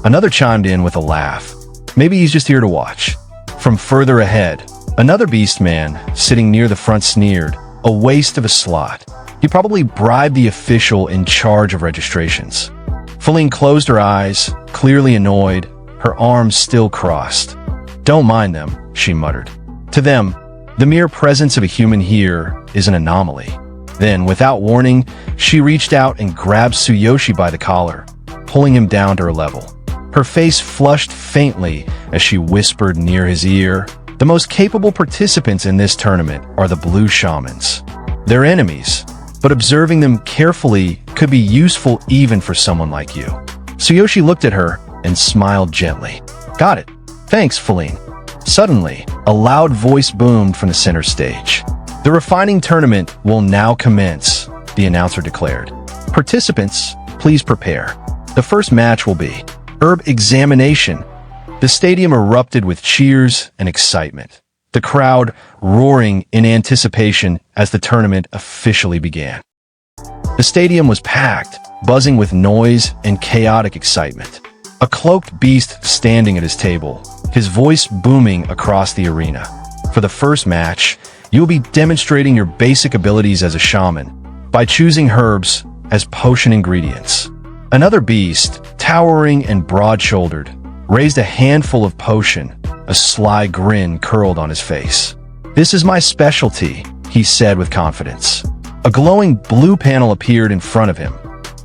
Another chimed in with a laugh. Maybe he's just here to watch. From further ahead, another beastman, sitting near the front, sneered, "A waste of a slot. He probably bribed the official in charge of registrations." Feline closed her eyes, clearly annoyed, her arms still crossed. "Don't mind them," she muttered. "To them, the mere presence of a human here is an anomaly." Then, without warning, she reached out and grabbed Tsuyoshi by the collar, pulling him down to her level. Her face flushed faintly as she whispered near his ear, "The most capable participants in this tournament are the blue shamans. They're enemies, but observing them carefully could be useful even for someone like you." Tsuyoshi looked at her and smiled gently. "Got it. Thanks, Feline." Suddenly, a loud voice boomed from the center stage. "The refining tournament will now commence," the announcer declared. "Participants, please prepare. The first match will be herb examination." The stadium erupted with cheers and excitement, the crowd roaring in anticipation as the tournament officially began. The stadium was packed, buzzing with noise and chaotic excitement. A cloaked beast standing at his table, his voice booming across the arena. For the first match, you'll be demonstrating your basic abilities as a shaman by choosing herbs as potion ingredients. Another beast, towering and broad-shouldered, raised a handful of potion, a sly grin curled on his face. "This is my specialty," he said with confidence. A glowing blue panel appeared in front of him.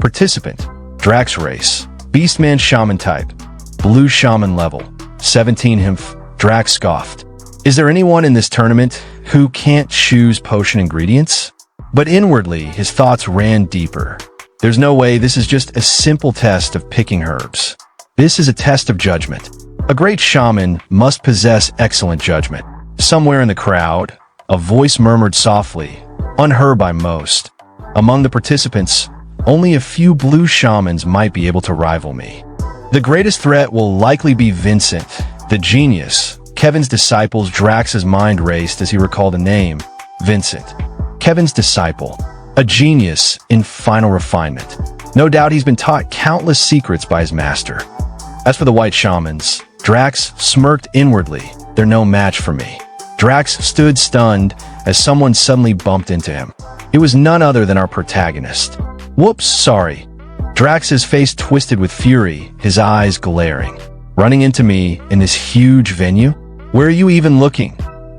Participant, Drax race, beastman shaman type, blue shaman level, 17 Himph. Drax scoffed. "Is there anyone in this tournament who can't choose potion ingredients?" But inwardly, his thoughts ran deeper. There's no way this is just a simple test of picking herbs. This is a test of judgment. A great shaman must possess excellent judgment. Somewhere in the crowd, a voice murmured softly, unheard by most. Among the participants, only a few blue shamans might be able to rival me. The greatest threat will likely be Vincent, the genius. Kevin's disciple's Drax's mind raced as he recalled the name, Vincent. Kevin's disciple, a genius in final refinement. No doubt he's been taught countless secrets by his master. As for the white shamans, Drax smirked inwardly. They're no match for me. Drax stood stunned as someone suddenly bumped into him. It was none other than our protagonist. "Whoops, sorry." Drax's face twisted with fury, his eyes glaring. "Running into me in this huge venue? Where are you even looking?"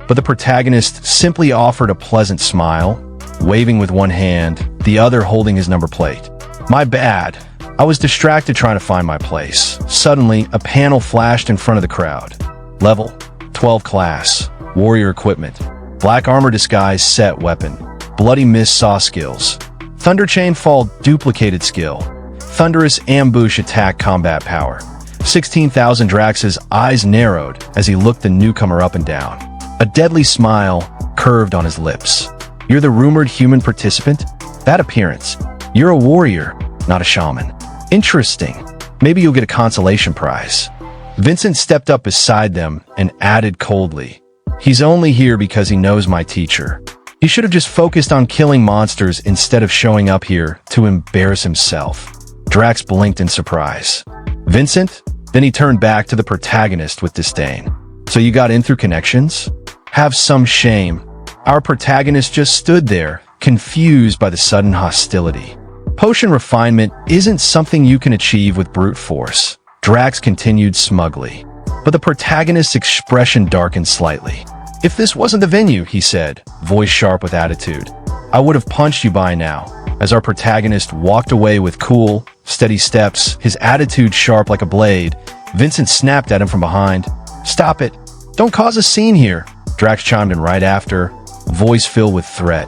But the protagonist simply offered a pleasant smile, waving with one hand, the other holding his number plate. "My bad. I was distracted trying to find my place." Suddenly, a panel flashed in front of the crowd. Level 12 class, warrior equipment, black armor disguise set weapon, bloody mist saw skills, thunder chain fall duplicated skill, thunderous ambush attack combat power. 16,000. Drax's eyes narrowed as he looked the newcomer up and down. A deadly smile curved on his lips. "You're the rumored human participant? That appearance. You're a warrior, not a shaman. Interesting. Maybe you'll get a consolation prize." Vincent stepped up beside them and added coldly, "He's only here because he knows my teacher. He should have just focused on killing monsters instead of showing up here to embarrass himself." Drax blinked in surprise. "Vincent?" Then he turned back to the protagonist with disdain. "So you got in through connections? Have some shame." Our protagonist just stood there, confused by the sudden hostility. "Potion refinement isn't something you can achieve with brute force," Drax continued smugly. But the protagonist's expression darkened slightly. "If this wasn't the venue," he said, voice sharp with attitude, "I would have punched you by now." As our protagonist walked away with cool, steady steps, his attitude sharp like a blade, Vincent snapped at him from behind. "Stop it. Don't cause a scene here." Drax chimed in right after, voice filled with threat.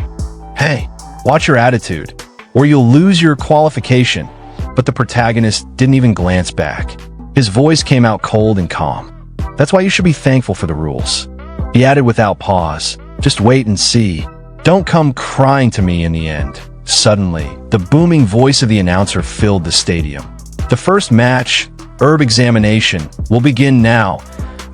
"Hey, watch your attitude, or you'll lose your qualification." But the protagonist didn't even glance back. His voice came out cold and calm. "That's why you should be thankful for the rules." He added without pause, "Just wait and see. Don't come crying to me in the end." Suddenly, the booming voice of the announcer filled the stadium. "The first match, herb examination, will begin now."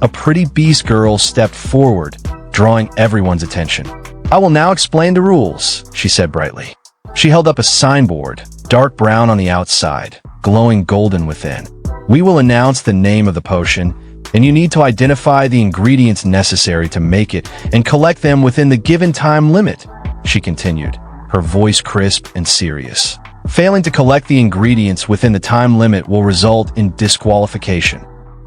A pretty beast girl stepped forward, drawing everyone's attention. "I will now explain the rules," she said brightly. She held up a signboard, dark brown on the outside, glowing golden within. "We will announce the name of the potion, and you need to identify the ingredients necessary to make it and collect them within the given time limit," she continued, her voice crisp and serious. "Failing to collect the ingredients within the time limit will result in disqualification.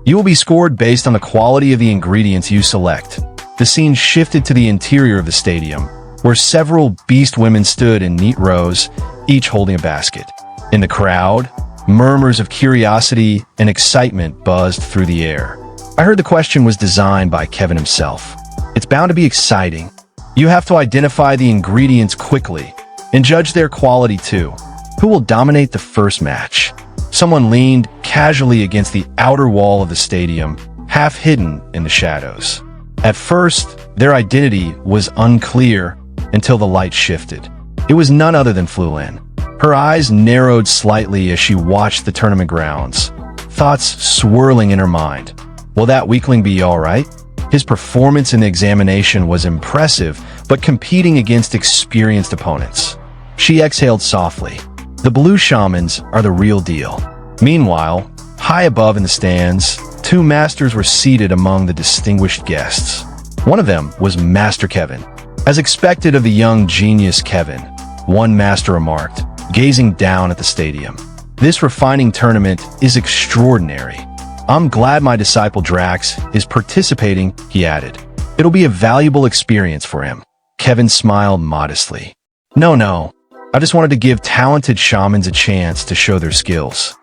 You will be scored based on the quality of the ingredients you select." The scene shifted to the interior of the stadium, where several beast women stood in neat rows, each holding a basket. In the crowd, murmurs of curiosity and excitement buzzed through the air. I heard the question was designed by Kevin himself. It's bound to be exciting. You have to identify the ingredients quickly and judge their quality too. Who will dominate the first match? Someone leaned casually against the outer wall of the stadium, half hidden in the shadows. At first, their identity was unclear until the light shifted. It was none other than Flulin. Her eyes narrowed slightly as she watched the tournament grounds, thoughts swirling in her mind. Will that weakling be all right? His performance in the examination was impressive, but competing against experienced opponents. She exhaled softly. The blue shamans are the real deal. Meanwhile, high above in the stands, two masters were seated among the distinguished guests. One of them was Master Kevin. As expected of the young genius Kevin, one master remarked, gazing down at the stadium. This refining tournament is extraordinary. I'm glad my disciple Drax is participating, he added. It'll be a valuable experience for him. Kevin smiled modestly. No, I just wanted to give talented shamans a chance to show their skills.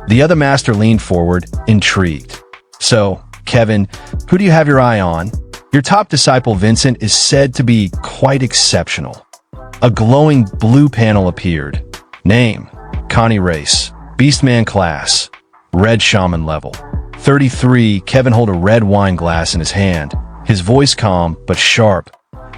The other master leaned forward, intrigued. So, Kevin, who do you have your eye on? Your top disciple Vincent is said to be quite exceptional. A glowing blue panel appeared. Name, Connie Race, Beastman class, red shaman level. 33, Kevin held a red wine glass in his hand, his voice calm but sharp.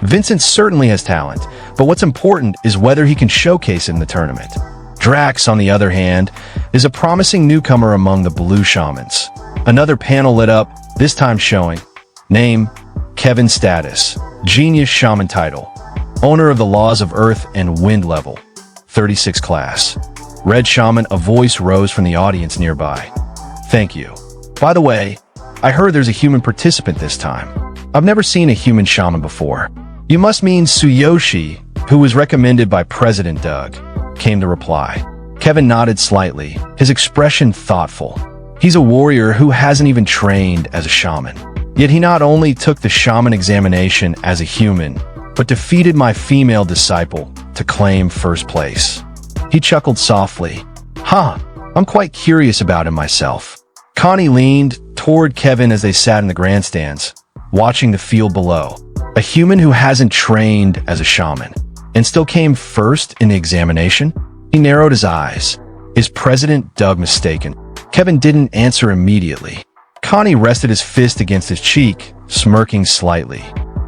Vincent certainly has talent, but what's important is whether he can showcase it in the tournament. Drax, on the other hand, is a promising newcomer among the blue shamans. Another panel lit up, this time showing. Name, Kevin status, genius shaman title, owner of the laws of earth and wind level. 36 class. Red shaman, a voice rose from the audience nearby. Thank you. By the way, I heard there's a human participant this time. I've never seen a human shaman before. You must mean Tsuyoshi, who was recommended by President Doug, came the reply. Kevin nodded slightly, his expression thoughtful. He's a warrior who hasn't even trained as a shaman. Yet he not only took the shaman examination as a human, but defeated my female disciple to claim first place. He chuckled softly. I'm quite curious about him myself. Connie leaned toward Kevin as they sat in the grandstands, watching the field below. A human who hasn't trained as a shaman and still came first in the examination? He narrowed his eyes. Is President Doug mistaken? Kevin didn't answer immediately. Connie rested his fist against his cheek, smirking slightly.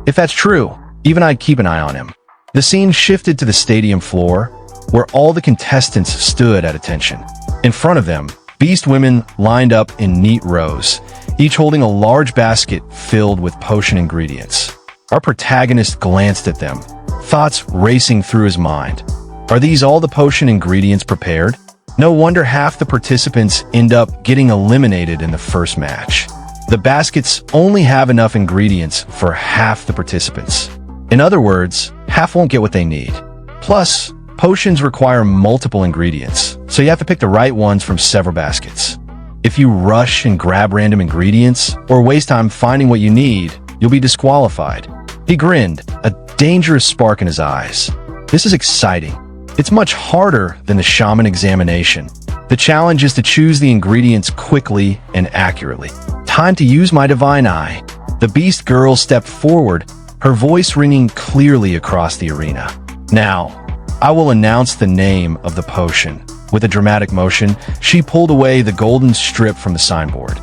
If that's true, even I'd keep an eye on him. The scene shifted to the stadium floor, where all the contestants stood at attention. In front of them, beast women lined up in neat rows, each holding a large basket filled with potion ingredients. Our protagonist glanced at them, thoughts racing through his mind. Are these all the potion ingredients prepared? No wonder half the participants end up getting eliminated in the first match. The baskets only have enough ingredients for half the participants. In other words, half won't get what they need. Plus, potions require multiple ingredients, so you have to pick the right ones from several baskets. If you rush and grab random ingredients, or waste time finding what you need, you'll be disqualified. He grinned, a dangerous spark in his eyes. This is exciting. It's much harder than the shaman examination. The challenge is to choose the ingredients quickly and accurately. Time to use my divine eye. The beast girl stepped forward, her voice ringing clearly across the arena. Now, I will announce the name of the potion. With a dramatic motion, she pulled away the golden strip from the signboard.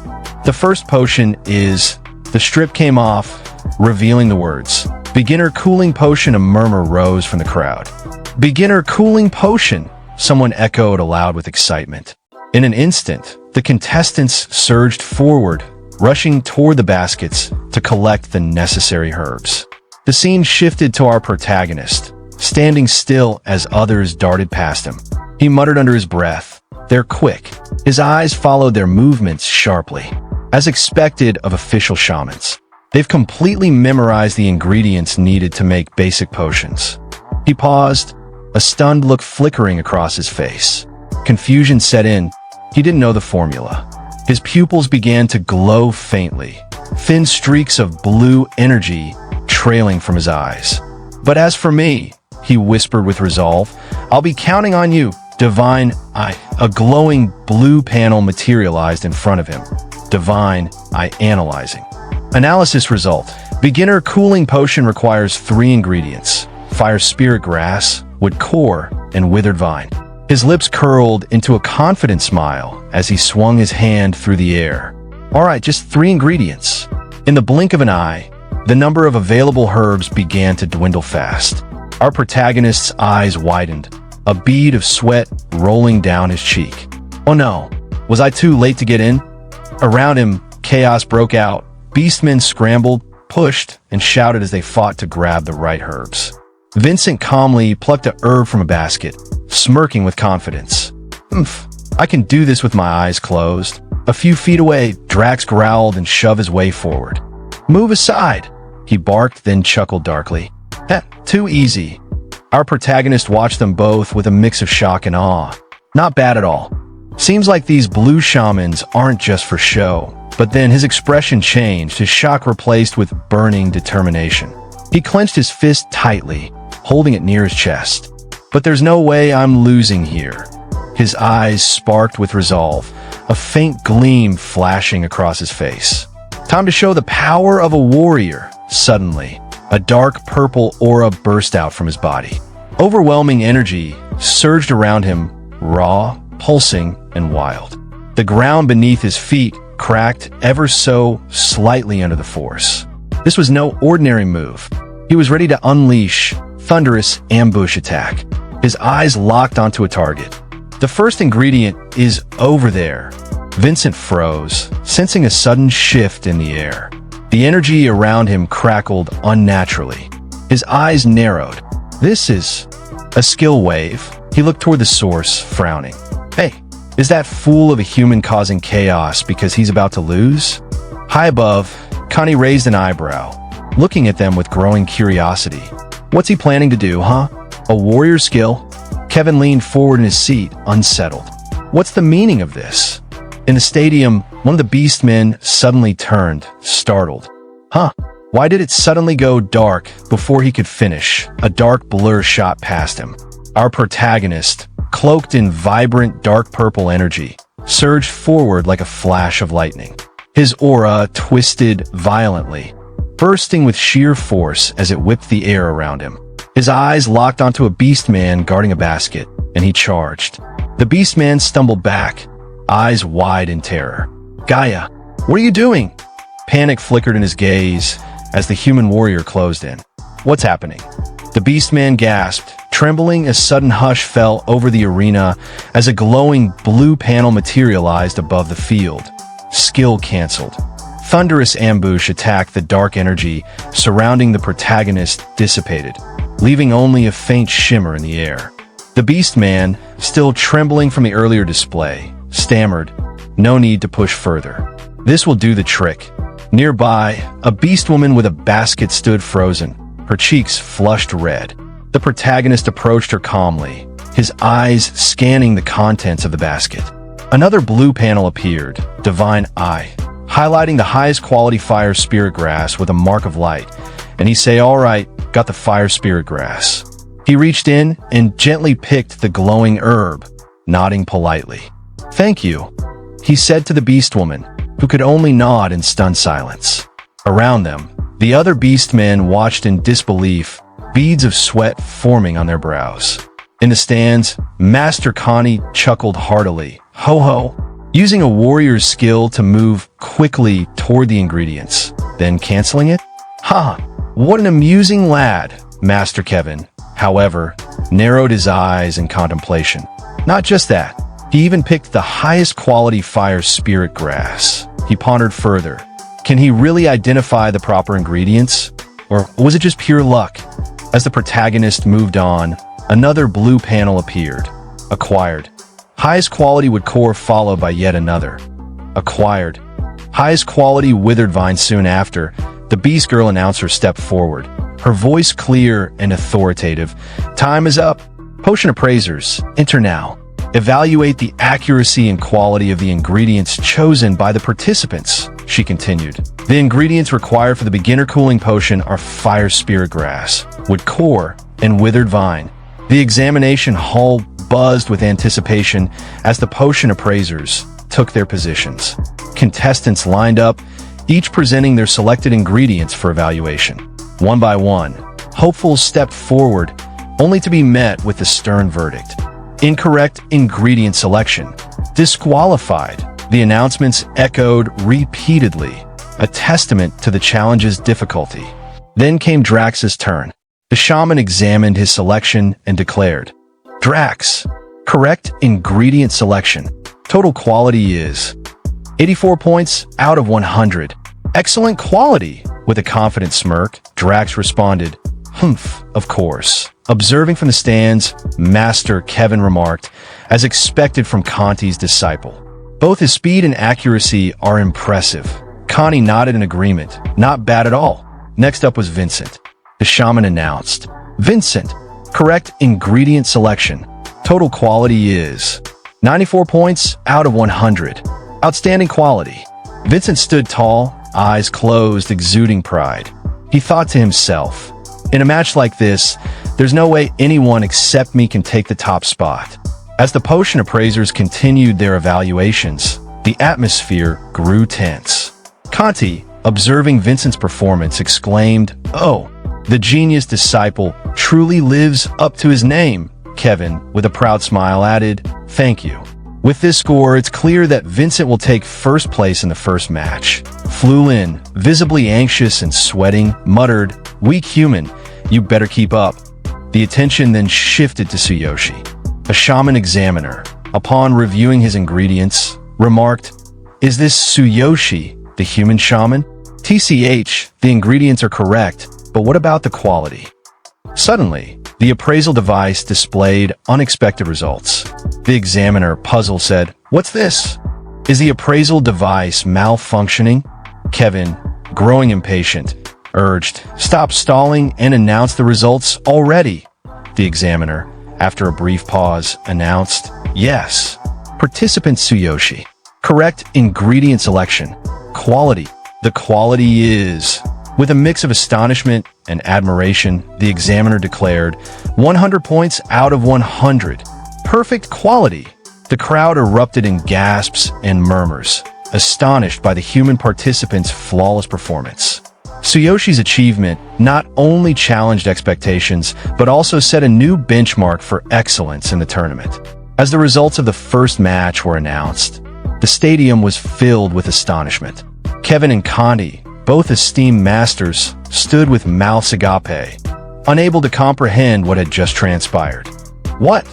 The first potion is... The strip came off, revealing the words. Beginner cooling potion. A murmur rose from the crowd. Beginner cooling potion, someone echoed aloud with excitement. In an instant, the contestants surged forward, rushing toward the baskets to collect the necessary herbs. The scene shifted to our protagonist, standing still as others darted past him. He muttered under his breath, "They're quick." His eyes followed their movements sharply. As expected of official shamans, they've completely memorized the ingredients needed to make basic potions. He paused, a stunned look flickering across his face. Confusion set in. He didn't know the formula. His pupils began to glow faintly, thin streaks of blue energy trailing from his eyes. "But as for me," he whispered with resolve, "I'll be counting on you, divine eye." A glowing blue panel materialized in front of him. Divine eye analyzing. Analysis result. Beginner cooling potion requires 3 ingredients: fire spirit grass, wood core, and withered vine. His lips curled into a confident smile as he swung his hand through the air. All right, just 3 ingredients. In the blink of an eye, the number of available herbs began to dwindle fast. Our protagonist's eyes widened, a bead of sweat rolling down his cheek. Oh no, was I too late to get in? Around him, chaos broke out. Beastmen scrambled, pushed, and shouted as they fought to grab the right herbs. Vincent calmly plucked a herb from a basket, smirking with confidence. "Oomph, I can do this with my eyes closed." A few feet away, Drax growled and shoved his way forward. "Move aside," he barked, then chuckled darkly. Too easy." Our protagonist watched them both with a mix of shock and awe. Not bad at all. Seems like these blue shamans aren't just for show. But then his expression changed, his shock replaced with burning determination. He clenched his fist tightly, holding it near his chest. "But there's no way I'm losing here." His eyes sparked with resolve, a faint gleam flashing across his face. Time to show the power of a warrior. Suddenly, a dark purple aura burst out from his body. Overwhelming energy surged around him, raw, pulsing, and wild. The ground beneath his feet cracked ever so slightly under the force. This was no ordinary move. He was ready to unleash thunderous ambush attack. His eyes locked onto a target. The first ingredient is over there. Vincent froze, sensing a sudden shift in the air. The energy around him crackled unnaturally. His eyes narrowed. This is a skill wave. He looked toward the source, frowning. "Hey, is that fool of a human causing chaos because he's about to lose?" High above, Connie raised an eyebrow, looking at them with growing curiosity. "What's he planning to do, huh? A warrior skill?" Kevin leaned forward in his seat, unsettled. "What's the meaning of this?" In the stadium, one of the beastmen suddenly turned, startled. "Huh? Why did it suddenly go dark before he could finish?" A dark blur shot past him. Our protagonist, cloaked in vibrant dark purple energy, surged forward like a flash of lightning. His aura twisted violently, bursting with sheer force as it whipped the air around him. His eyes locked onto a beastman guarding a basket, and he charged. The beastman stumbled back, eyes wide in terror. "Gaia, what are you doing?" Panic flickered in his gaze as the human warrior closed in. "What's happening?" The beastman gasped, trembling as sudden hush fell over the arena as a glowing blue panel materialized above the field. Skill canceled. Thunderous ambush attacked. The dark energy surrounding the protagonist dissipated, leaving only a faint shimmer in the air. The beastman, still trembling from the earlier display, stammered, "No need to push further. This will do the trick." Nearby, a beastwoman with a basket stood frozen, her cheeks flushed red. The protagonist approached her calmly, his eyes scanning the contents of the basket. Another blue panel appeared, Divine Eye, highlighting the highest quality fire spirit grass with a mark of light, and he say, "All right, got the fire spirit grass." He reached in and gently picked the glowing herb, nodding politely. "Thank you," he said to the beastwoman, who could only nod in stunned silence. Around them, the other beastmen watched in disbelief, beads of sweat forming on their brows. In the stands, Master Connie chuckled heartily. "Ho ho!" Using a warrior's skill to move quickly toward the ingredients, then canceling it? "Ha! What an amusing lad!" Master Kevin, however, narrowed his eyes in contemplation. Not just that, he even picked the highest quality fire spirit grass. He pondered further. Can he really identify the proper ingredients? Or was it just pure luck? As the protagonist moved on, another blue panel appeared. Acquired. Highest quality wood core followed by yet another. Acquired. Highest quality withered vine soon after. The Beast Girl announcer stepped forward, her voice clear and authoritative. "Time is up. Potion appraisers, enter now. Evaluate the accuracy and quality of the ingredients chosen by the participants," she continued. "The ingredients required for the beginner cooling potion are fire spirit grass, wood core, and withered vine." The examination hall buzzed with anticipation as the potion appraisers took their positions. Contestants lined up, each presenting their selected ingredients for evaluation. One by one, hopefuls stepped forward, only to be met with the stern verdict. Incorrect ingredient selection. Disqualified. The announcements echoed repeatedly, a testament to the challenge's difficulty. Then came Drax's turn. The shaman examined his selection and declared, "Drax, correct ingredient selection. Total quality is 84 points out of 100. Excellent quality." With a confident smirk, Drax responded, Humph, of course. Observing from the stands, Master Kevin remarked, as expected from Conti's disciple. Both his speed and accuracy are impressive. Conti nodded in agreement. Not bad at all. Next up was Vincent. The shaman announced. Vincent, correct ingredient selection. Total quality is 94 points out of 100. Outstanding quality. Vincent stood tall, eyes closed, exuding pride. He thought to himself, in a match like this, there's no way anyone except me can take the top spot. As the potion appraisers continued their evaluations, the atmosphere grew tense. Conti, observing Vincent's performance, exclaimed, "Oh, the genius disciple truly lives up to his name." Kevin, with a proud smile, added, "Thank you." With this score, it's clear that Vincent will take first place in the first match. Flulin, visibly anxious and sweating, muttered, "Weak human, you better keep up." The attention then shifted to Tsuyoshi. A shaman examiner, upon reviewing his ingredients, remarked, "Is this Tsuyoshi, the human shaman? TCH, the ingredients are correct, but what about the quality?" Suddenly, the appraisal device displayed unexpected results. The examiner, puzzled, said, "What's this? Is the appraisal device malfunctioning?" Kevin, growing impatient, urged, "Stop stalling and announce the results already." The examiner, after a brief pause, announced, "Yes. Participant Tsuyoshi. Correct ingredient selection. Quality. The quality is..." With a mix of astonishment and admiration, the examiner declared, 100 points out of 100. Perfect quality. The crowd erupted in gasps and murmurs, astonished by the human participants' flawless performance. Tsuyoshi's achievement not only challenged expectations, but also set a new benchmark for excellence in the tournament. As the results of the first match were announced, the stadium was filled with astonishment. Kevin and Conti, both esteemed masters, stood with mouths agape, unable to comprehend what had just transpired. "What?"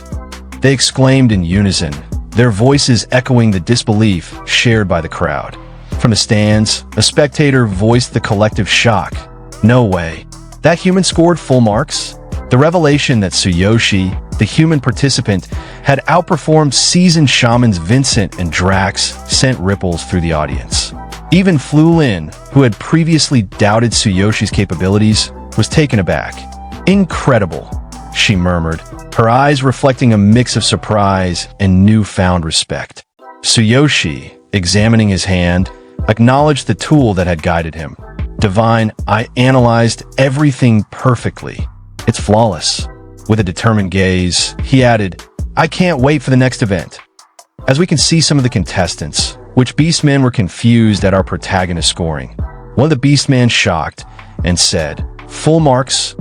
they exclaimed in unison, their voices echoing the disbelief shared by the crowd. From the stands, a spectator voiced the collective shock. "No way. That human scored full marks?" The revelation that Tsuyoshi, the human participant, had outperformed seasoned shamans Vincent and Drax sent ripples through the audience. Even Flulin, who had previously doubted Tsuyoshi's capabilities, was taken aback. "Incredible," she murmured, her eyes reflecting a mix of surprise and newfound respect. Tsuyoshi, examining his hand, acknowledged the tool that had guided him. "Divine, I analyzed everything perfectly. It's flawless." With a determined gaze, he added, "I can't wait for the next event." As we can see, some of the contestants, which beastmen, were confused at our protagonist scoring. One of the beastmen shocked and said, "Full marks."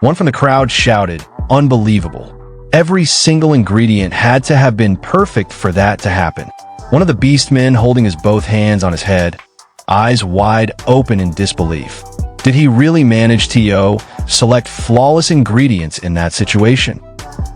One from the crowd shouted, "Unbelievable. Every single ingredient had to have been perfect for that to happen." One of the beastmen, holding his both hands on his head, eyes wide open in disbelief. Did he really manage to select flawless ingredients in that situation?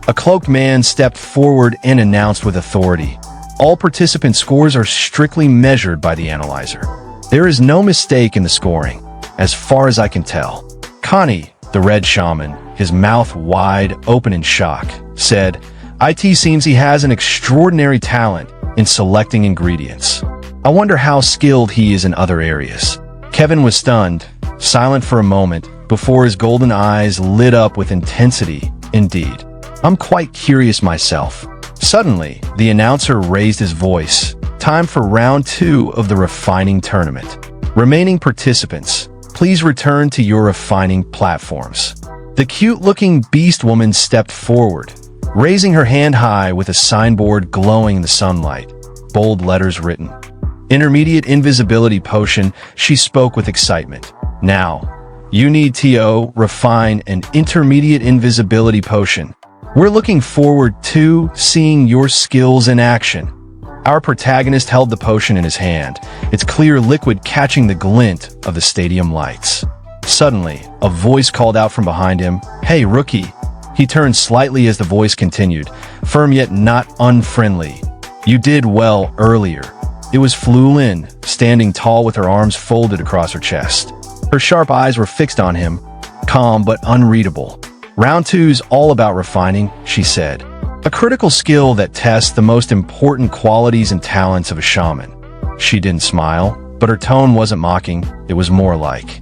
A cloaked man stepped forward and announced with authority, "All participant scores are strictly measured by the analyzer. There is no mistake in the scoring, as far as I can tell." Conti, the red shaman, his mouth wide open in shock, said, "It seems he has an extraordinary talent in selecting ingredients. I wonder how skilled he is in other areas." Kevin was stunned, silent for a moment, before his golden eyes lit up with intensity. "Indeed. I'm quite curious myself." Suddenly, the announcer raised his voice. "Time for round 2 of the refining tournament. Remaining participants, please return to your refining platforms." The cute-looking beast woman stepped forward, raising her hand high with a signboard glowing in the sunlight. Bold letters written. "Intermediate invisibility potion," she spoke with excitement. "Now, you need to refine an intermediate invisibility potion. We're looking forward to seeing your skills in action." Our protagonist held the potion in his hand, its clear liquid catching the glint of the stadium lights. Suddenly, a voice called out from behind him, "Hey, rookie." He turned slightly as the voice continued, firm yet not unfriendly. "You did well earlier." It was Flulin, standing tall with her arms folded across her chest. Her sharp eyes were fixed on him. calm but unreadable. Round 2's all about refining, she said. A critical skill that tests the most important qualities and talents of a shaman. She didn't smile, but her tone wasn't mocking, it was more like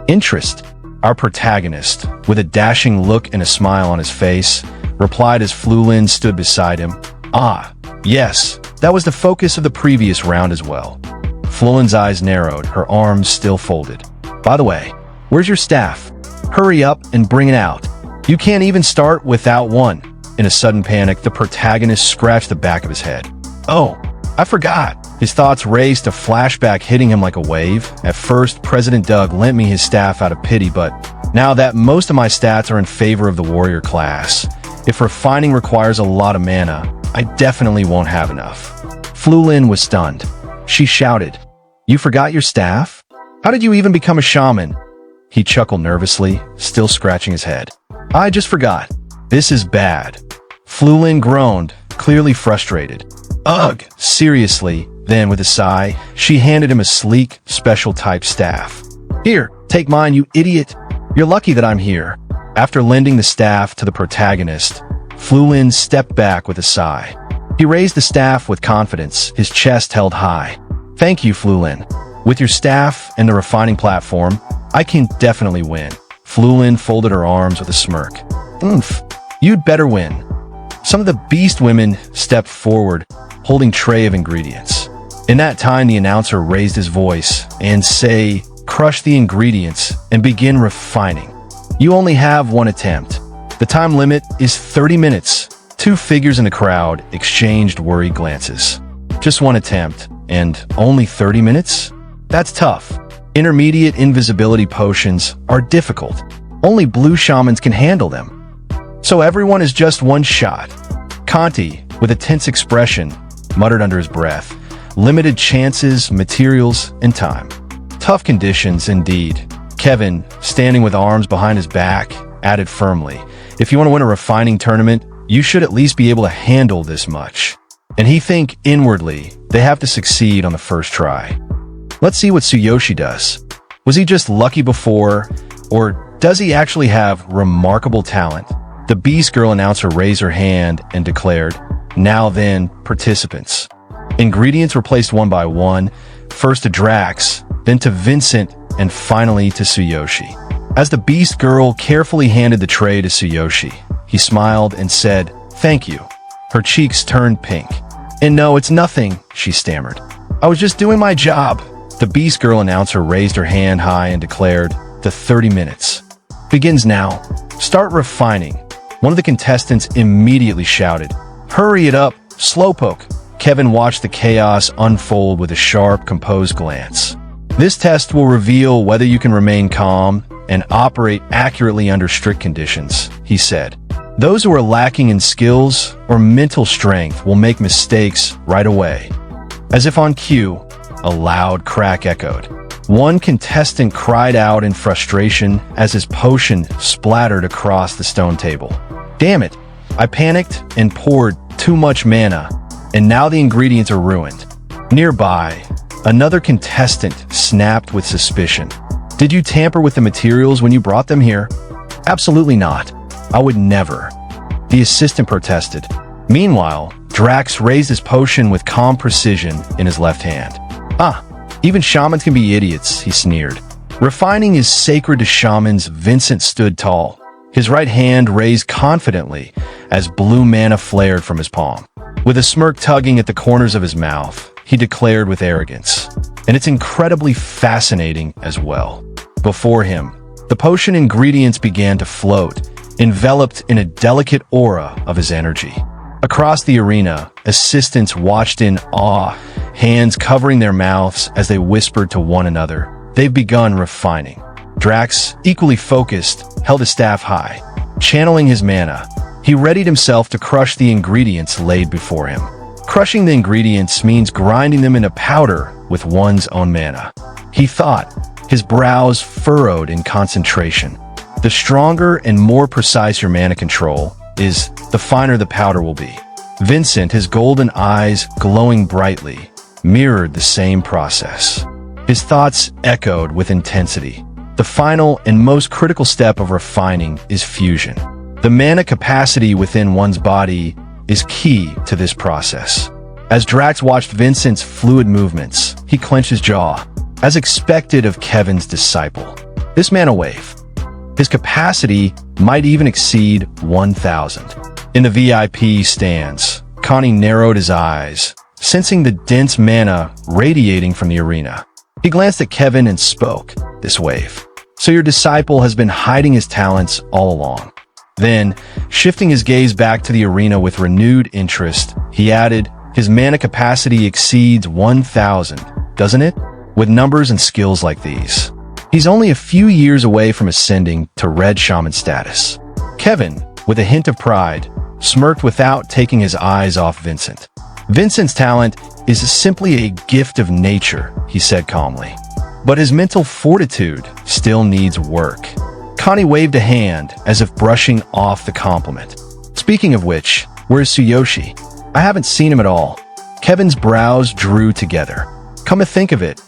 interest. Our protagonist, with a dashing look and a smile on his face, replied as Flulin stood beside him. Ah, yes, that was the focus of the previous round as well. Flulin's eyes narrowed, her arms still folded. By the way, where's your staff? Hurry up and bring it out. You can't even start without one. In a sudden panic, the protagonist scratched the back of his head. Oh, I forgot. His thoughts raced, a flashback hitting him like a wave. At first, President Doug lent me his staff out of pity, but now that most of my stats are in favor of the warrior class, if refining requires a lot of mana, I definitely won't have enough. Flulin was stunned. She shouted, "You forgot your staff? How did you even become a shaman?" He chuckled nervously, still scratching his head. "I just forgot. This is bad." Flulin groaned, clearly frustrated. "Ugh, seriously." Then, with a sigh, she handed him a sleek, special-type staff. "Here, take mine, you idiot. You're lucky that I'm here." After lending the staff to the protagonist, Flulin stepped back with a sigh. He raised the staff with confidence, his chest held high. "Thank you, Flulin. With your staff and the refining platform, I can definitely win." Flulin folded her arms with a smirk. "Oomph, you'd better win." Some of the beast women stepped forward, holding tray of ingredients. In that time, the announcer raised his voice and say, "Crush the ingredients and begin refining. You only have one attempt. The time limit is 30 minutes. Two figures in the crowd exchanged worried glances. Just one attempt, and only 30 minutes? That's tough. Intermediate invisibility potions are difficult. Only blue shamans can handle them. So everyone is just one shot." Conti, with a tense expression, muttered under his breath, "Limited chances, materials, and time." Tough conditions indeed. Kevin, standing with arms behind his back, added firmly, "If you want to win a refining tournament, you should at least be able to handle this much." And he think inwardly, they have to succeed on the first try. Let's see what Tsuyoshi does. Was he just lucky before, or does he actually have remarkable talent? The Beast Girl announcer raised her hand and declared, "Now then, participants." Ingredients were placed one by one, first to Drax, then to Vincent, and finally to Tsuyoshi. As the Beast Girl carefully handed the tray to Tsuyoshi, he smiled and said, "Thank you." Her cheeks turned pink. "And no, it's nothing," she stammered. "I was just doing my job." The Beast Girl announcer raised her hand high and declared, "The 30 minutes begins now. Start refining." One of the contestants immediately shouted, "Hurry it up, Slowpoke." Kevin watched the chaos unfold with a sharp, composed glance. "This test will reveal whether you can remain calm and operate accurately under strict conditions," he said. "Those who are lacking in skills or mental strength will make mistakes right away." As if on cue, a loud crack echoed. One contestant cried out in frustration as his potion splattered across the stone table. "Damn it, I panicked and poured too much mana, and now the ingredients are ruined." Nearby, another contestant snapped with suspicion. "Did you tamper with the materials when you brought them here?" "Absolutely not. I would never." The assistant protested. Meanwhile, Drax raised his potion with calm precision in his left hand. "Ah, even shamans can be idiots," he sneered. "Refining is sacred to shamans." Vincent stood tall, his right hand raised confidently as blue mana flared from his palm. With a smirk tugging at the corners of his mouth, he declared with arrogance, "And it's incredibly fascinating as well." Before him, the potion ingredients began to float, enveloped in a delicate aura of his energy. Across the arena, assistants watched in awe, hands covering their mouths as they whispered to one another, "They've begun refining." Drax, equally focused, held his staff high. Channeling his mana, he readied himself to crush the ingredients laid before him. Crushing the ingredients means grinding them into powder with one's own mana. He thought, his brows furrowed in concentration. The stronger and more precise your mana control is, the finer the powder will be. Vincent, his golden eyes glowing brightly, mirrored the same process. His thoughts echoed with intensity. The final and most critical step of refining is fusion. The mana capacity within one's body is key to this process. As Drax watched Vincent's fluid movements, he clenched his jaw. As expected of Kevin's disciple, this mana wave, his capacity might even exceed 1,000. In the VIP stands, Connie narrowed his eyes, sensing the dense mana radiating from the arena. He glanced at Kevin and spoke, "This wave. So your disciple has been hiding his talents all along." Then, shifting his gaze back to the arena with renewed interest, he added, "His mana capacity exceeds 1,000, doesn't it? With numbers and skills like these, he's only a few years away from ascending to Red Shaman status." Kevin, with a hint of pride, smirked without taking his eyes off Vincent. "Vincent's talent is simply a gift of nature," he said calmly. "But his mental fortitude still needs work." Connie waved a hand as if brushing off the compliment. "Speaking of which, where's Tsuyoshi? I haven't seen him at all." Kevin's brows drew together. "Come to think of it,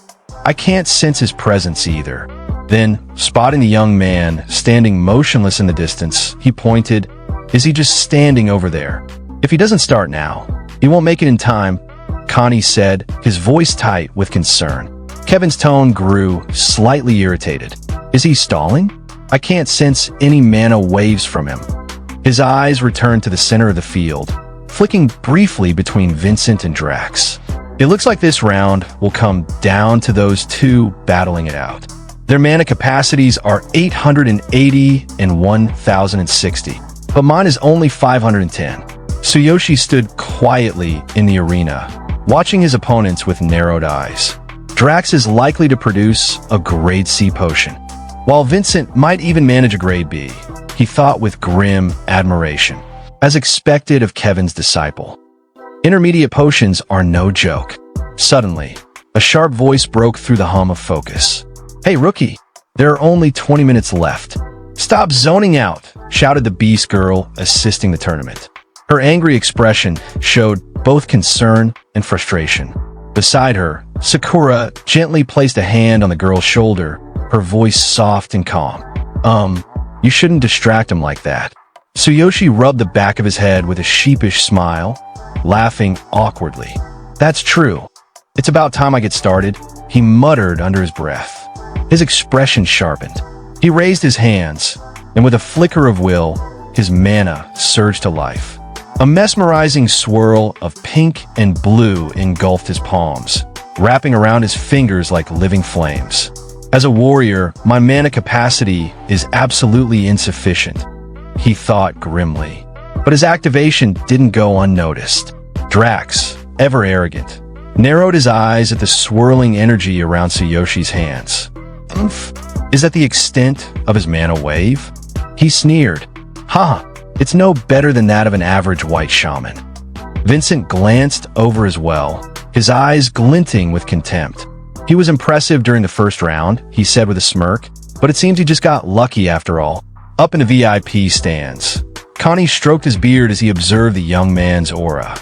I can't sense his presence either." Then, spotting the young man standing motionless in the distance, he pointed, "Is he just standing over there? If he doesn't start now, he won't make it in time," Connie said, his voice tight with concern. Kevin's tone grew slightly irritated. "Is he stalling? I can't sense any mana waves from him." His eyes returned to the center of the field, flicking briefly between Vincent and Drax. "It looks like this round will come down to those two battling it out. Their mana capacities are 880 and 1,060, but mine is only 510. Tsuyoshi stood quietly in the arena, watching his opponents with narrowed eyes. Drax is likely to produce a grade C potion, while Vincent might even manage a grade B, he thought with grim admiration, as expected of Kevin's disciple. Intermediate potions are no joke. Suddenly, a sharp voice broke through the hum of focus. "Hey, rookie, there are only 20 minutes left. Stop zoning out," shouted the beast girl assisting the tournament. Her angry expression showed both concern and frustration. Beside her, Sakura gently placed a hand on the girl's shoulder, her voice soft and calm. You shouldn't distract him like that." Tsuyoshi rubbed the back of his head with a sheepish smile, laughing awkwardly. "That's true. It's about time I get started," he muttered under his breath. His expression sharpened. He raised his hands, and with a flicker of will, his mana surged to life. A mesmerizing swirl of pink and blue engulfed his palms, wrapping around his fingers like living flames. "As a warrior, my mana capacity is absolutely insufficient," he thought grimly. But his activation didn't go unnoticed. Drax, ever arrogant, narrowed his eyes at the swirling energy around Tsuyoshi's hands. Is that the extent of his mana wave? He sneered. "Ha! It's no better than that of an average white shaman." Vincent glanced over as well, his eyes glinting with contempt. "He was impressive during the first round," he said with a smirk, "but it seems he just got lucky after all." Up in the VIP stands, Connie stroked his beard as he observed the young man's aura.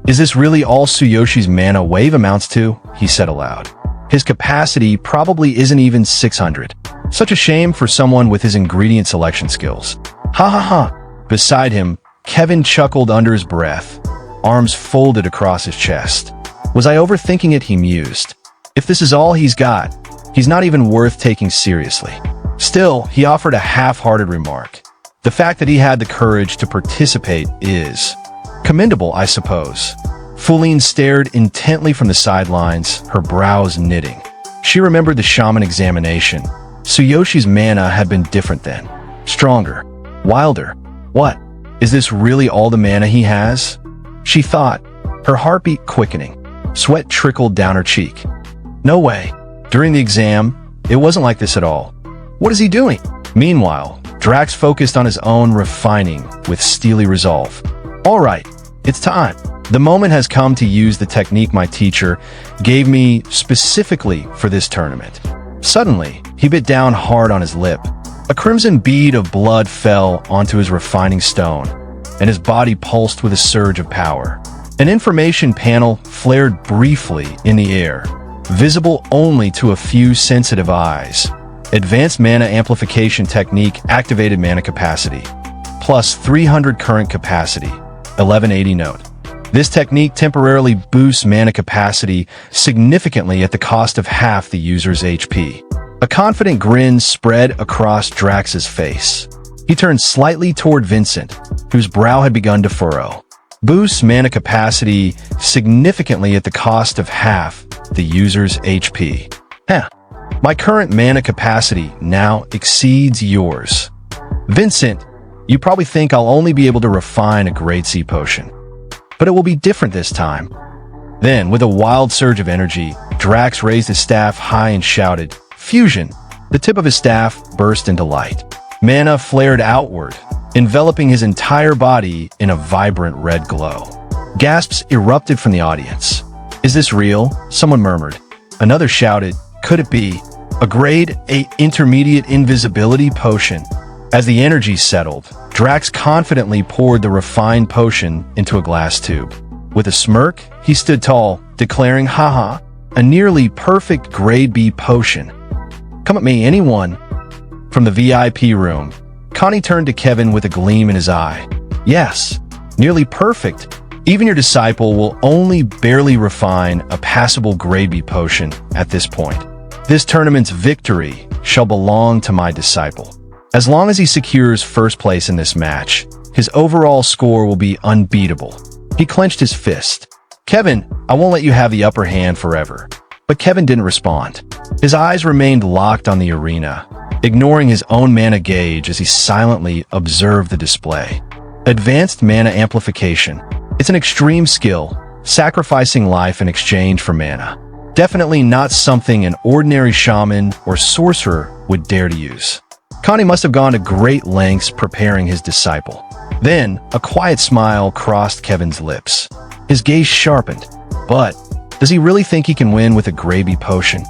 Is this really all Tsuyoshi's mana wave amounts to?" he said aloud. "His capacity probably isn't even 600. Such a shame for someone with his ingredient selection skills." "Ha ha ha." Beside him, Kevin chuckled under his breath, arms folded across his chest. "Was I overthinking it?" he mused. "If this is all he's got, he's not even worth taking seriously." Still, he offered a half-hearted remark. "The fact that he had the courage to participate is commendable, I suppose." Fuline stared intently from the sidelines, her brows knitting. She remembered the shaman examination. Tsuyoshi's mana had been different then. Stronger. Wilder. What? Is this really all the mana he has? She thought, her heartbeat quickening. Sweat trickled down her cheek. No way. During the exam, it wasn't like this at all. What is he doing? Meanwhile, Drax focused on his own refining with steely resolve. All right, it's time. The moment has come to use the technique my teacher gave me specifically for this tournament. Suddenly, he bit down hard on his lip. A crimson bead of blood fell onto his refining stone, and his body pulsed with a surge of power. An information panel flared briefly in the air, visible only to a few sensitive eyes. Advanced Mana Amplification Technique activated mana capacity. Plus 300 current capacity. 1180 note. This technique temporarily boosts mana capacity significantly at the cost of half the user's HP. A confident grin spread across Drax's face. He turned slightly toward Vincent, whose brow had begun to furrow. Boosts mana capacity significantly at the cost of half the user's HP. My current mana capacity now exceeds yours. Vincent, you probably think I'll only be able to refine a grade C potion. But it will be different this time. Then, with a wild surge of energy, Drax raised his staff high and shouted, "Fusion!" The tip of his staff burst into light. Mana flared outward, enveloping his entire body in a vibrant red glow. Gasps erupted from the audience. "Is this real?" Someone murmured. Another shouted, "Could it be a grade 8 intermediate invisibility potion?" As the energy settled, Drax confidently poured the refined potion into a glass tube. With a smirk, he stood tall, declaring, "Haha, a nearly perfect grade B potion. Come at me, anyone." From the VIP room, Connie turned to Kevin with a gleam in his eye. "Yes, nearly perfect. Even your disciple will only barely refine a passable grade B potion at this point. This tournament's victory shall belong to my disciple. As long as he secures first place in this match, his overall score will be unbeatable." He clenched his fist. "Kevin, I won't let you have the upper hand forever." But Kevin didn't respond. His eyes remained locked on the arena, ignoring his own mana gauge as he silently observed the display. Advanced Mana Amplification. It's an extreme skill, sacrificing life in exchange for mana. Definitely not something an ordinary shaman or sorcerer would dare to use. Connie must have gone to great lengths preparing his disciple. Then, a quiet smile crossed Kevin's lips. His gaze sharpened. But, does he really think he can win with a gravy potion?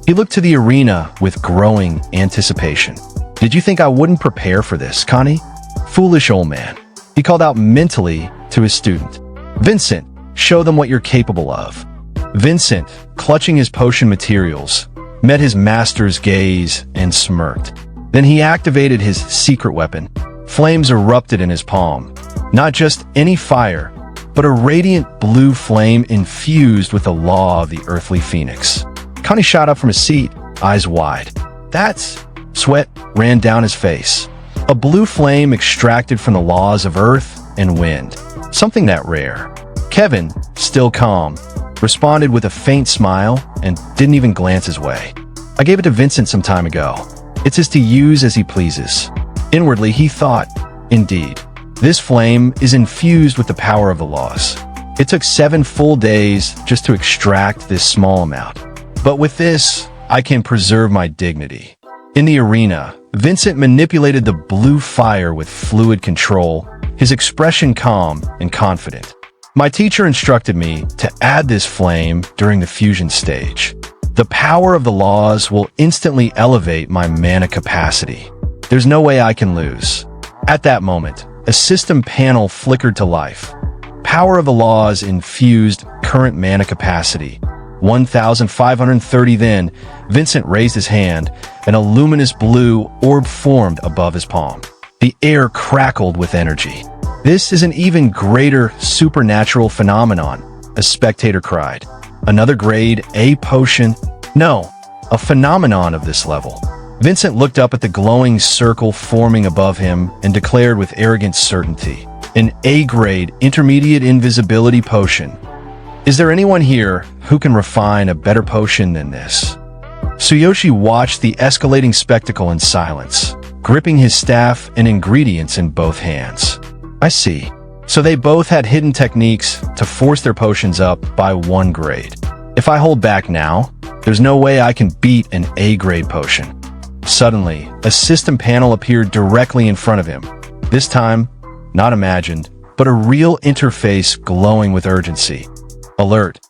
He looked to the arena with growing anticipation. "Did you think I wouldn't prepare for this, Connie? Foolish old man." He called out mentally to his student. "Vincent, show them what you're capable of." Vincent, clutching his potion materials, met his master's gaze and smirked. Then he activated his secret weapon. Flames erupted in his palm. Not just any fire, but a radiant blue flame infused with the law of the earthly phoenix. Connie shot up from his seat, eyes wide. "That's..." Sweat ran down his face. A blue flame extracted from the laws of earth and wind. Something that rare. Kevin, still calm, responded with a faint smile and didn't even glance his way. "I gave it to Vincent some time ago. It's his to use as he pleases." Inwardly, he thought, "Indeed, this flame is infused with the power of the laws. It took 7 full days just to extract this small amount. But with this, I can preserve my dignity." In the arena, Vincent manipulated the blue fire with fluid control, his expression calm and confident. "My teacher instructed me to add this flame during the fusion stage. The power of the laws will instantly elevate my mana capacity. There's no way I can lose." At that moment, a system panel flickered to life. Power of the laws infused current mana capacity. 1,530. Then, Vincent raised his hand, and a luminous blue orb formed above his palm. The air crackled with energy. "This is an even greater supernatural phenomenon," a spectator cried. "Another grade A potion? No, a phenomenon of this level." Vincent looked up at the glowing circle forming above him and declared with arrogant certainty, "An A-grade intermediate invisibility potion. Is there anyone here who can refine a better potion than this?" Tsuyoshi watched the escalating spectacle in silence, gripping his staff and ingredients in both hands. "I see. So they both had hidden techniques to force their potions up by 1 grade. If I hold back now, there's no way I can beat an A-grade potion." Suddenly, a system panel appeared directly in front of him. This time, not imagined, but a real interface glowing with urgency. "Alert.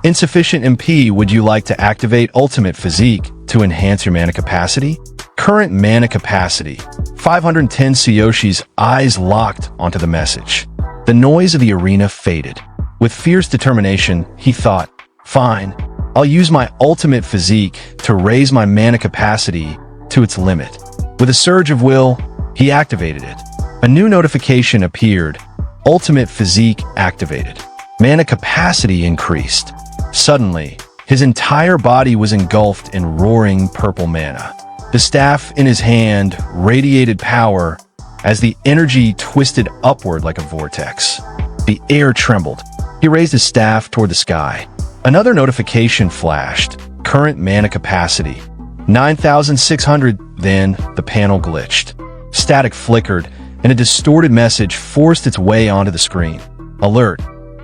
Insufficient MP. Would you like to activate Ultimate Physique to enhance your mana capacity? Current mana capacity, 510." Tsuyoshi's eyes locked onto the message. The noise of the arena faded. With fierce determination, he thought, "Fine. I'll use my Ultimate Physique to raise my mana capacity to its limit. With a surge of will, he activated it. A new notification appeared. Ultimate physique activated. Mana capacity increased. Suddenly, his entire body was engulfed in roaring purple mana. The staff in his hand radiated power as the energy twisted upward like a vortex. The air trembled. He raised his staff toward the sky. Another notification flashed. Current mana capacity 9,600. Then the panel glitched. Static flickered, and a distorted message forced its way onto the screen. Alert!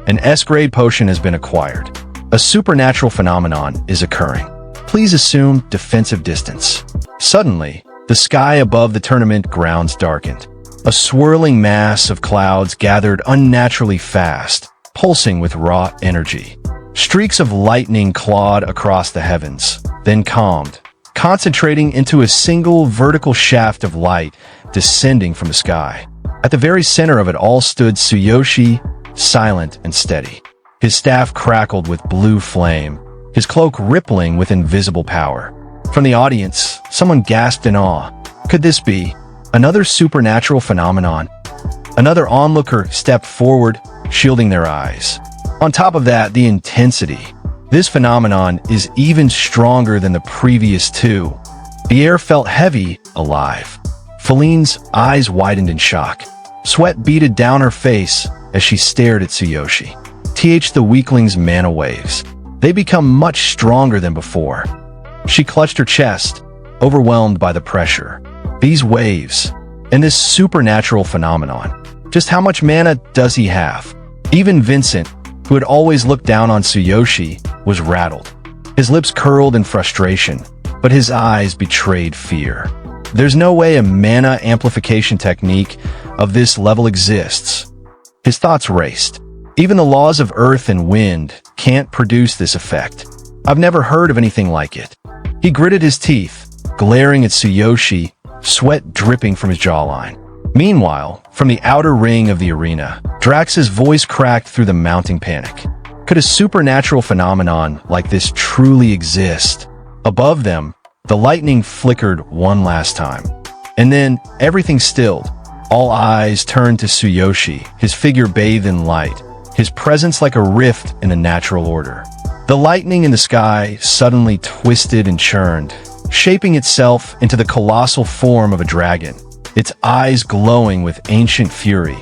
An S-grade potion has been acquired. A supernatural phenomenon is occurring. Please assume defensive distance. Suddenly, the sky above the tournament grounds darkened. A swirling mass of clouds gathered unnaturally fast, pulsing with raw energy. Streaks of lightning clawed across the heavens, then calmed, concentrating into a single vertical shaft of light descending from the sky. At the very center of it all stood Tsuyoshi, silent and steady. His staff crackled with blue flame, his cloak rippling with invisible power. From the audience, someone gasped in awe. Could this be another supernatural phenomenon? Another onlooker stepped forward, shielding their eyes. On top of that, the intensity. This phenomenon is even stronger than the previous two. The air felt heavy, alive. Feline's eyes widened in shock. Sweat beaded down her face as she stared at Tsuyoshi. The weakling's mana waves. They become much stronger than before. She clutched her chest, overwhelmed by the pressure. These waves, and this supernatural phenomenon. Just how much mana does he have? Even Vincent, who had always looked down on Tsuyoshi, was rattled. His lips curled in frustration, but his eyes betrayed fear. There's no way a mana amplification technique of this level exists. His thoughts raced. Even the laws of earth and wind can't produce this effect. I've never heard of anything like it. He gritted his teeth, glaring at Tsuyoshi, sweat dripping from his jawline. Meanwhile, from the outer ring of the arena, Drax's voice cracked through the mounting panic. Could a supernatural phenomenon like this truly exist? Above them, the lightning flickered one last time. And then, everything stilled. All eyes turned to Tsuyoshi, his figure bathed in light, his presence like a rift in the natural order. The lightning in the sky suddenly twisted and churned, shaping itself into the colossal form of a dragon, its eyes glowing with ancient fury,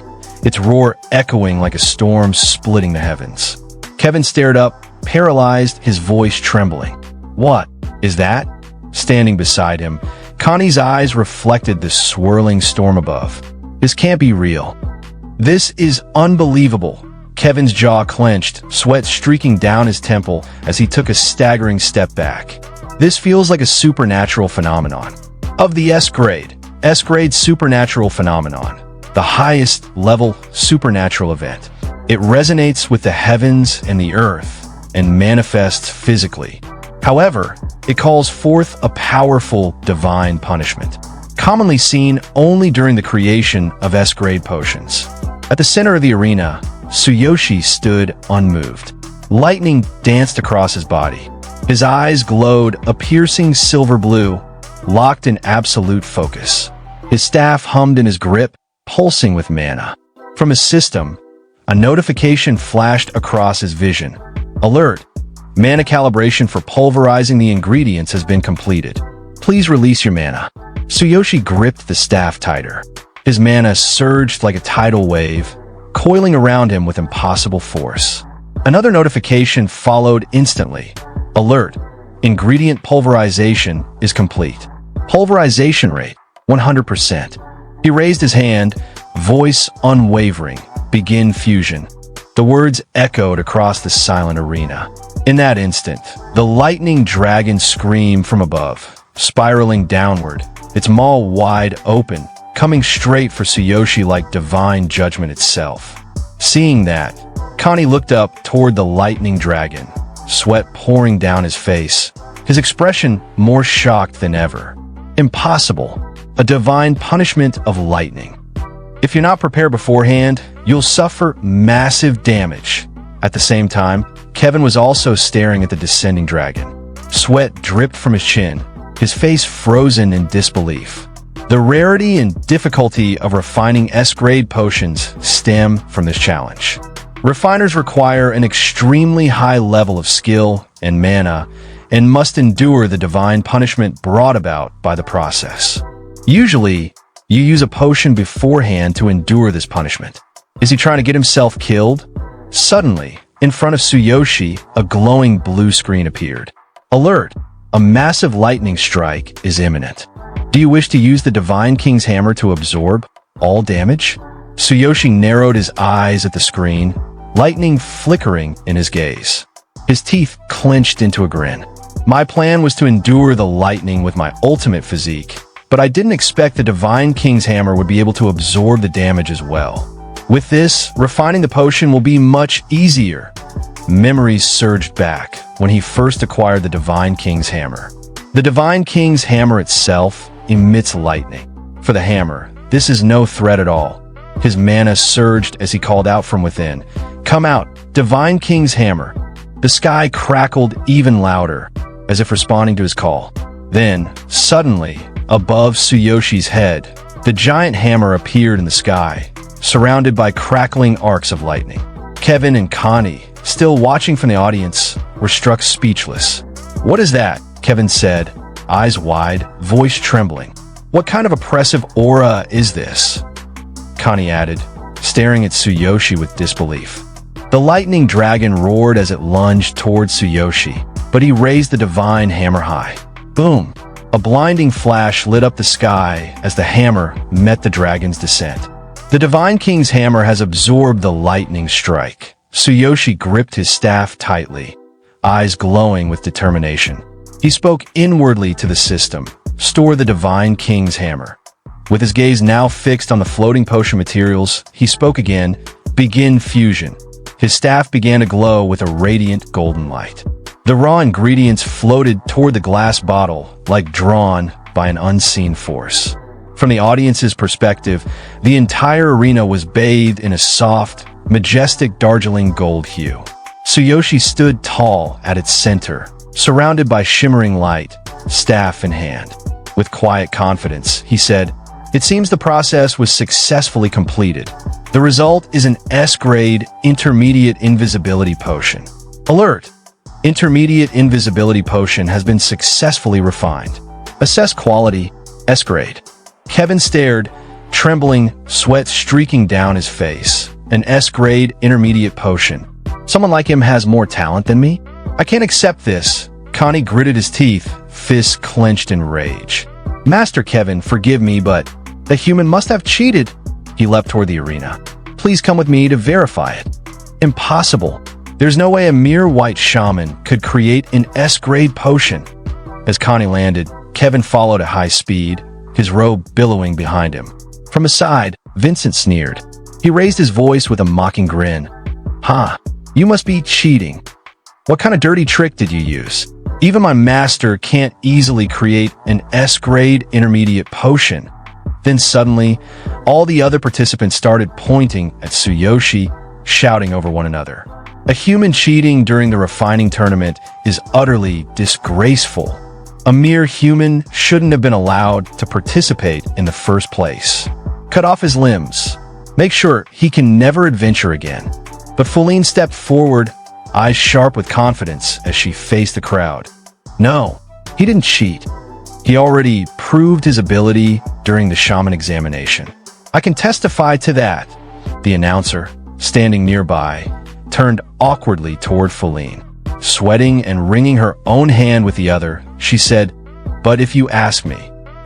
its roar echoing like a storm splitting the heavens. Kevin stared up, paralyzed, his voice trembling. What is that? Standing beside him, Connie's eyes reflected the swirling storm above. This can't be real. This is unbelievable. Kevin's jaw clenched, sweat streaking down his temple as he took a staggering step back. This feels like a supernatural phenomenon. Of the S-grade supernatural phenomenon, the highest level supernatural event. It resonates with the heavens and the earth and manifests physically. However, it calls forth a powerful divine punishment, commonly seen only during the creation of S-grade potions. At the center of the arena, Tsuyoshi stood unmoved. Lightning danced across his body. His eyes glowed a piercing silver blue, locked in absolute focus. His staff hummed in his grip, pulsing with mana. From his system, a notification flashed across his vision. Alert! Mana calibration for pulverizing the ingredients has been completed. Please release your mana. Tsuyoshi gripped the staff tighter. His mana surged like a tidal wave, coiling around him with impossible force. Another notification followed instantly. Alert! Ingredient pulverization is complete. Pulverization rate, 100%. He raised his hand, voice unwavering. Begin fusion. The words echoed across the silent arena. In that instant, the lightning dragon screamed from above, spiraling downward, its maw wide open, coming straight for Tsuyoshi like divine judgment itself. Seeing that, Connie looked up toward the lightning dragon, sweat pouring down his face, his expression more shocked than ever. Impossible. A divine punishment of lightning. If you're not prepared beforehand, you'll suffer massive damage. At the same time, Kevin was also staring at the descending dragon. Sweat dripped from his chin, his face frozen in disbelief. The rarity and difficulty of refining S-grade potions stem from this challenge. Refiners require an extremely high level of skill and mana, and must endure the divine punishment brought about by the process. Usually, you use a potion beforehand to endure this punishment. Is he trying to get himself killed? Suddenly, in front of Tsuyoshi, a glowing blue screen appeared. Alert! A massive lightning strike is imminent. Do you wish to use the Divine King's Hammer to absorb all damage? Tsuyoshi narrowed his eyes at the screen, lightning flickering in his gaze. His teeth clenched into a grin. My plan was to endure the lightning with my ultimate physique, but I didn't expect the Divine King's Hammer would be able to absorb the damage as well. With this, refining the potion will be much easier. Memories surged back when he first acquired the Divine King's Hammer. The Divine King's Hammer itself emits lightning. For the hammer, this is no threat at all. His mana surged as he called out from within. Come out, Divine King's Hammer. The sky crackled even louder, as if responding to his call. Then, suddenly, above Tsuyoshi's head, the giant hammer appeared in the sky, surrounded by crackling arcs of lightning. Kevin and Connie, still watching from the audience, were struck speechless. What is that? Kevin said, eyes wide, voice trembling. What kind of oppressive aura is this? Connie added, staring at Tsuyoshi with disbelief. The lightning dragon roared as it lunged towards Tsuyoshi, but he raised the divine hammer high. Boom! A blinding flash lit up the sky as the hammer met the dragon's descent. The Divine King's Hammer has absorbed the lightning strike. Tsuyoshi gripped his staff tightly, eyes glowing with determination. He spoke inwardly to the system. Store the Divine King's Hammer. With his gaze now fixed on the floating potion materials, he spoke again, begin fusion. His staff began to glow with a radiant golden light. The raw ingredients floated toward the glass bottle, like drawn by an unseen force. From the audience's perspective, the entire arena was bathed in a soft, majestic Darjeeling gold hue. Tsuyoshi stood tall at its center, surrounded by shimmering light, staff in hand. With quiet confidence, he said, "It seems the process was successfully completed. The result is an S-grade intermediate invisibility potion. Alert! Intermediate invisibility potion has been successfully refined. Assess quality, S-grade." Kevin stared, trembling, sweat streaking down his face. An S-grade intermediate potion. Someone like him has more talent than me? I can't accept this. Connie gritted his teeth, fists clenched in rage. Master Kevin, forgive me, but the human must have cheated. He leapt toward the arena. Please come with me to verify it. Impossible. There's no way a mere white shaman could create an S-grade potion. As Connie landed, Kevin followed at high speed, his robe billowing behind him. From his side, Vincent sneered. He raised his voice with a mocking grin. "Huh, you must be cheating. What kind of dirty trick did you use? Even my master can't easily create an S-grade intermediate potion." Then suddenly, all the other participants started pointing at Tsuyoshi, shouting over one another. A human cheating during the refining tournament is utterly disgraceful. A mere human shouldn't have been allowed to participate in the first place. Cut off his limbs. Make sure he can never adventure again. But Feline stepped forward, eyes sharp with confidence as she faced the crowd. No, he didn't cheat. He already proved his ability during the shaman examination. I can testify to that. The announcer, standing nearby, turned awkwardly toward Feline. Sweating and wringing her own hand with the other, she said, "But if you ask me,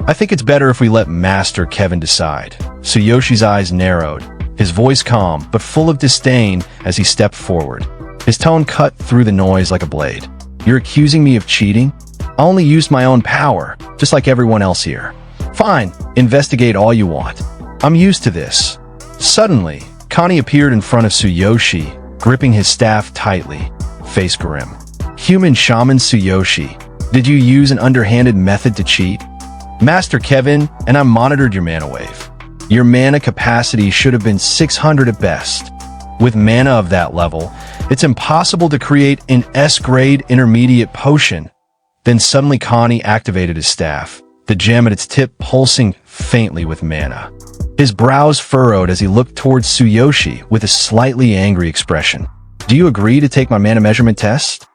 I think it's better if we let Master Kevin decide." Tsuyoshi's eyes narrowed, his voice calm but full of disdain as he stepped forward. His tone cut through the noise like a blade. "You're accusing me of cheating? I only used my own power, just like everyone else here. Fine, investigate all you want. I'm used to this." Suddenly, Connie appeared in front of Tsuyoshi, gripping his staff tightly, face grim. "Human shaman Tsuyoshi, did you use an underhanded method to cheat?" "Master Kevin, and I monitored your mana wave. Your mana capacity should have been 600 at best. With mana of that level, it's impossible to create an S-grade intermediate potion. Then suddenly Connie activated his staff, the gem at its tip pulsing faintly with mana. His brows furrowed as he looked towards Tsuyoshi with a slightly angry expression. Do you agree to take my mana measurement test?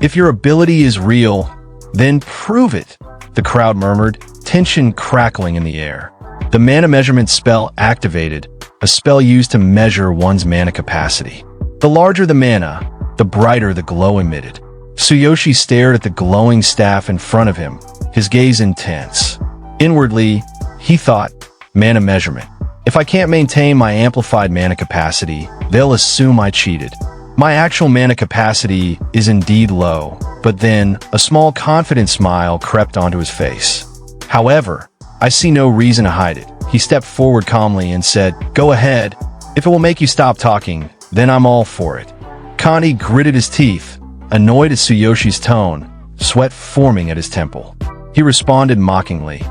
If your ability is real, then prove it, the crowd murmured, tension crackling in the air. The mana measurement spell activated, a spell used to measure one's mana capacity. The larger the mana, the brighter the glow emitted. Tsuyoshi stared at the glowing staff in front of him, his gaze intense. Inwardly, he thought, mana measurement. If I can't maintain my amplified mana capacity, they'll assume I cheated. My actual mana capacity is indeed low, but then a small confident smile crept onto his face. However, I see no reason to hide it. He stepped forward calmly and said, "Go ahead. If it will make you stop talking, then I'm all for it." Connie gritted his teeth, annoyed at Tsuyoshi's tone, sweat forming at his temple. He responded mockingly,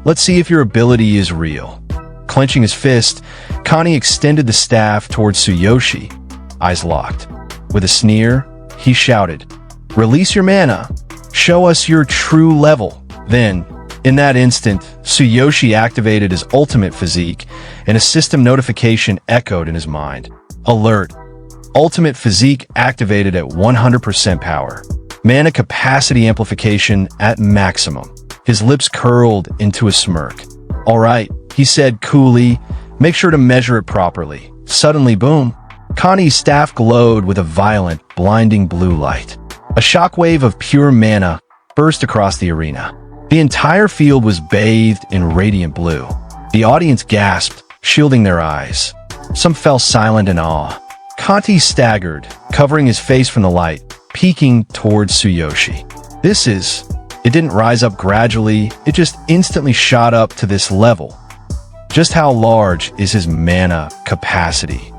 Let's see if your ability is real." Clenching his fist, Connie extended the staff towards Tsuyoshi, eyes locked. With a sneer, he shouted, "Release your mana. Show us your true level." Then, in that instant, Tsuyoshi activated his ultimate physique, and a system notification echoed in his mind. Alert. Ultimate physique activated at 100% power. Mana capacity amplification at maximum. His lips curled into a smirk. "All right," he said coolly, "make sure to measure it properly." Suddenly, boom. Connie's staff glowed with a violent, blinding blue light. A shockwave of pure mana burst across the arena. The entire field was bathed in radiant blue. The audience gasped, shielding their eyes. Some fell silent in awe. Conti staggered, covering his face from the light, peeking towards Tsuyoshi. It didn't rise up gradually, it just instantly shot up to this level. Just how large is his mana capacity?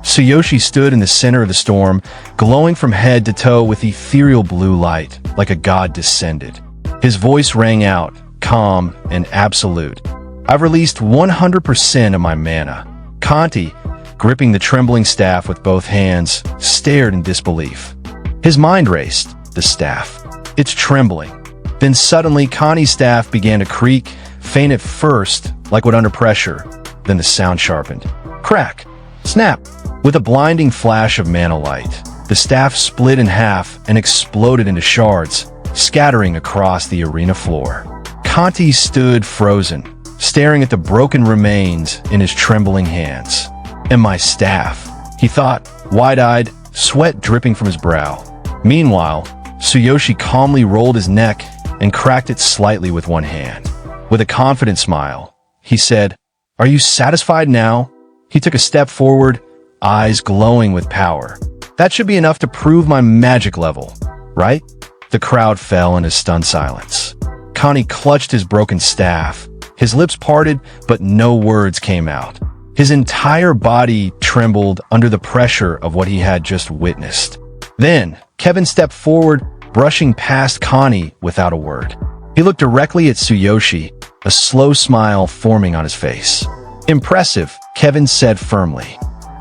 Tsuyoshi stood in the center of the storm, glowing from head to toe with ethereal blue light, like a god descended. His voice rang out, calm and absolute. "I've released 100% of my mana." Conti, gripping the trembling staff with both hands, stared in disbelief. His mind raced. The staff. It's trembling. Then suddenly, Connie's staff began to creak, faint at first, like wood under pressure. Then the sound sharpened. Crack! Snap! With a blinding flash of mana light, the staff split in half and exploded into shards, scattering across the arena floor. Conti stood frozen, staring at the broken remains in his trembling hands. "And my staff," he thought, wide-eyed, sweat dripping from his brow. Meanwhile, Tsuyoshi calmly rolled his neck and cracked it slightly with one hand. With a confident smile, he said, "Are you satisfied now?" He took a step forward, eyes glowing with power. "That should be enough to prove my magic level, right?" The crowd fell in a stunned silence. Connie clutched his broken staff. His lips parted, but no words came out. His entire body trembled under the pressure of what he had just witnessed. Then, Kevin stepped forward, brushing past Connie without a word. He looked directly at Tsuyoshi, a slow smile forming on his face. "Impressive," Kevin said firmly.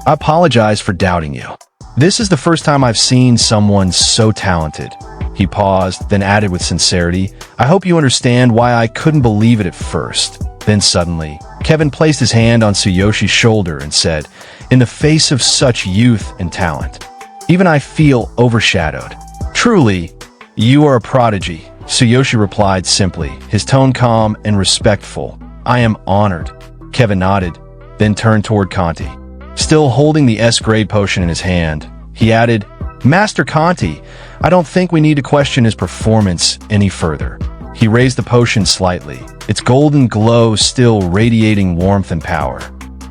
"I apologize for doubting you. This is the first time I've seen someone so talented." He paused, then added with sincerity, "I hope you understand why I couldn't believe it at first." Then suddenly, Kevin placed his hand on Tsuyoshi's shoulder and said, "In the face of such youth and talent, even I feel overshadowed." "Truly, you are a prodigy," Tsuyoshi replied simply, his tone calm and respectful. "I am honored." Kevin nodded, then turned toward Conti. Still holding the S-grade potion in his hand, he added, "Master Conti, I don't think we need to question his performance any further." He raised the potion slightly, its golden glow still radiating warmth and power.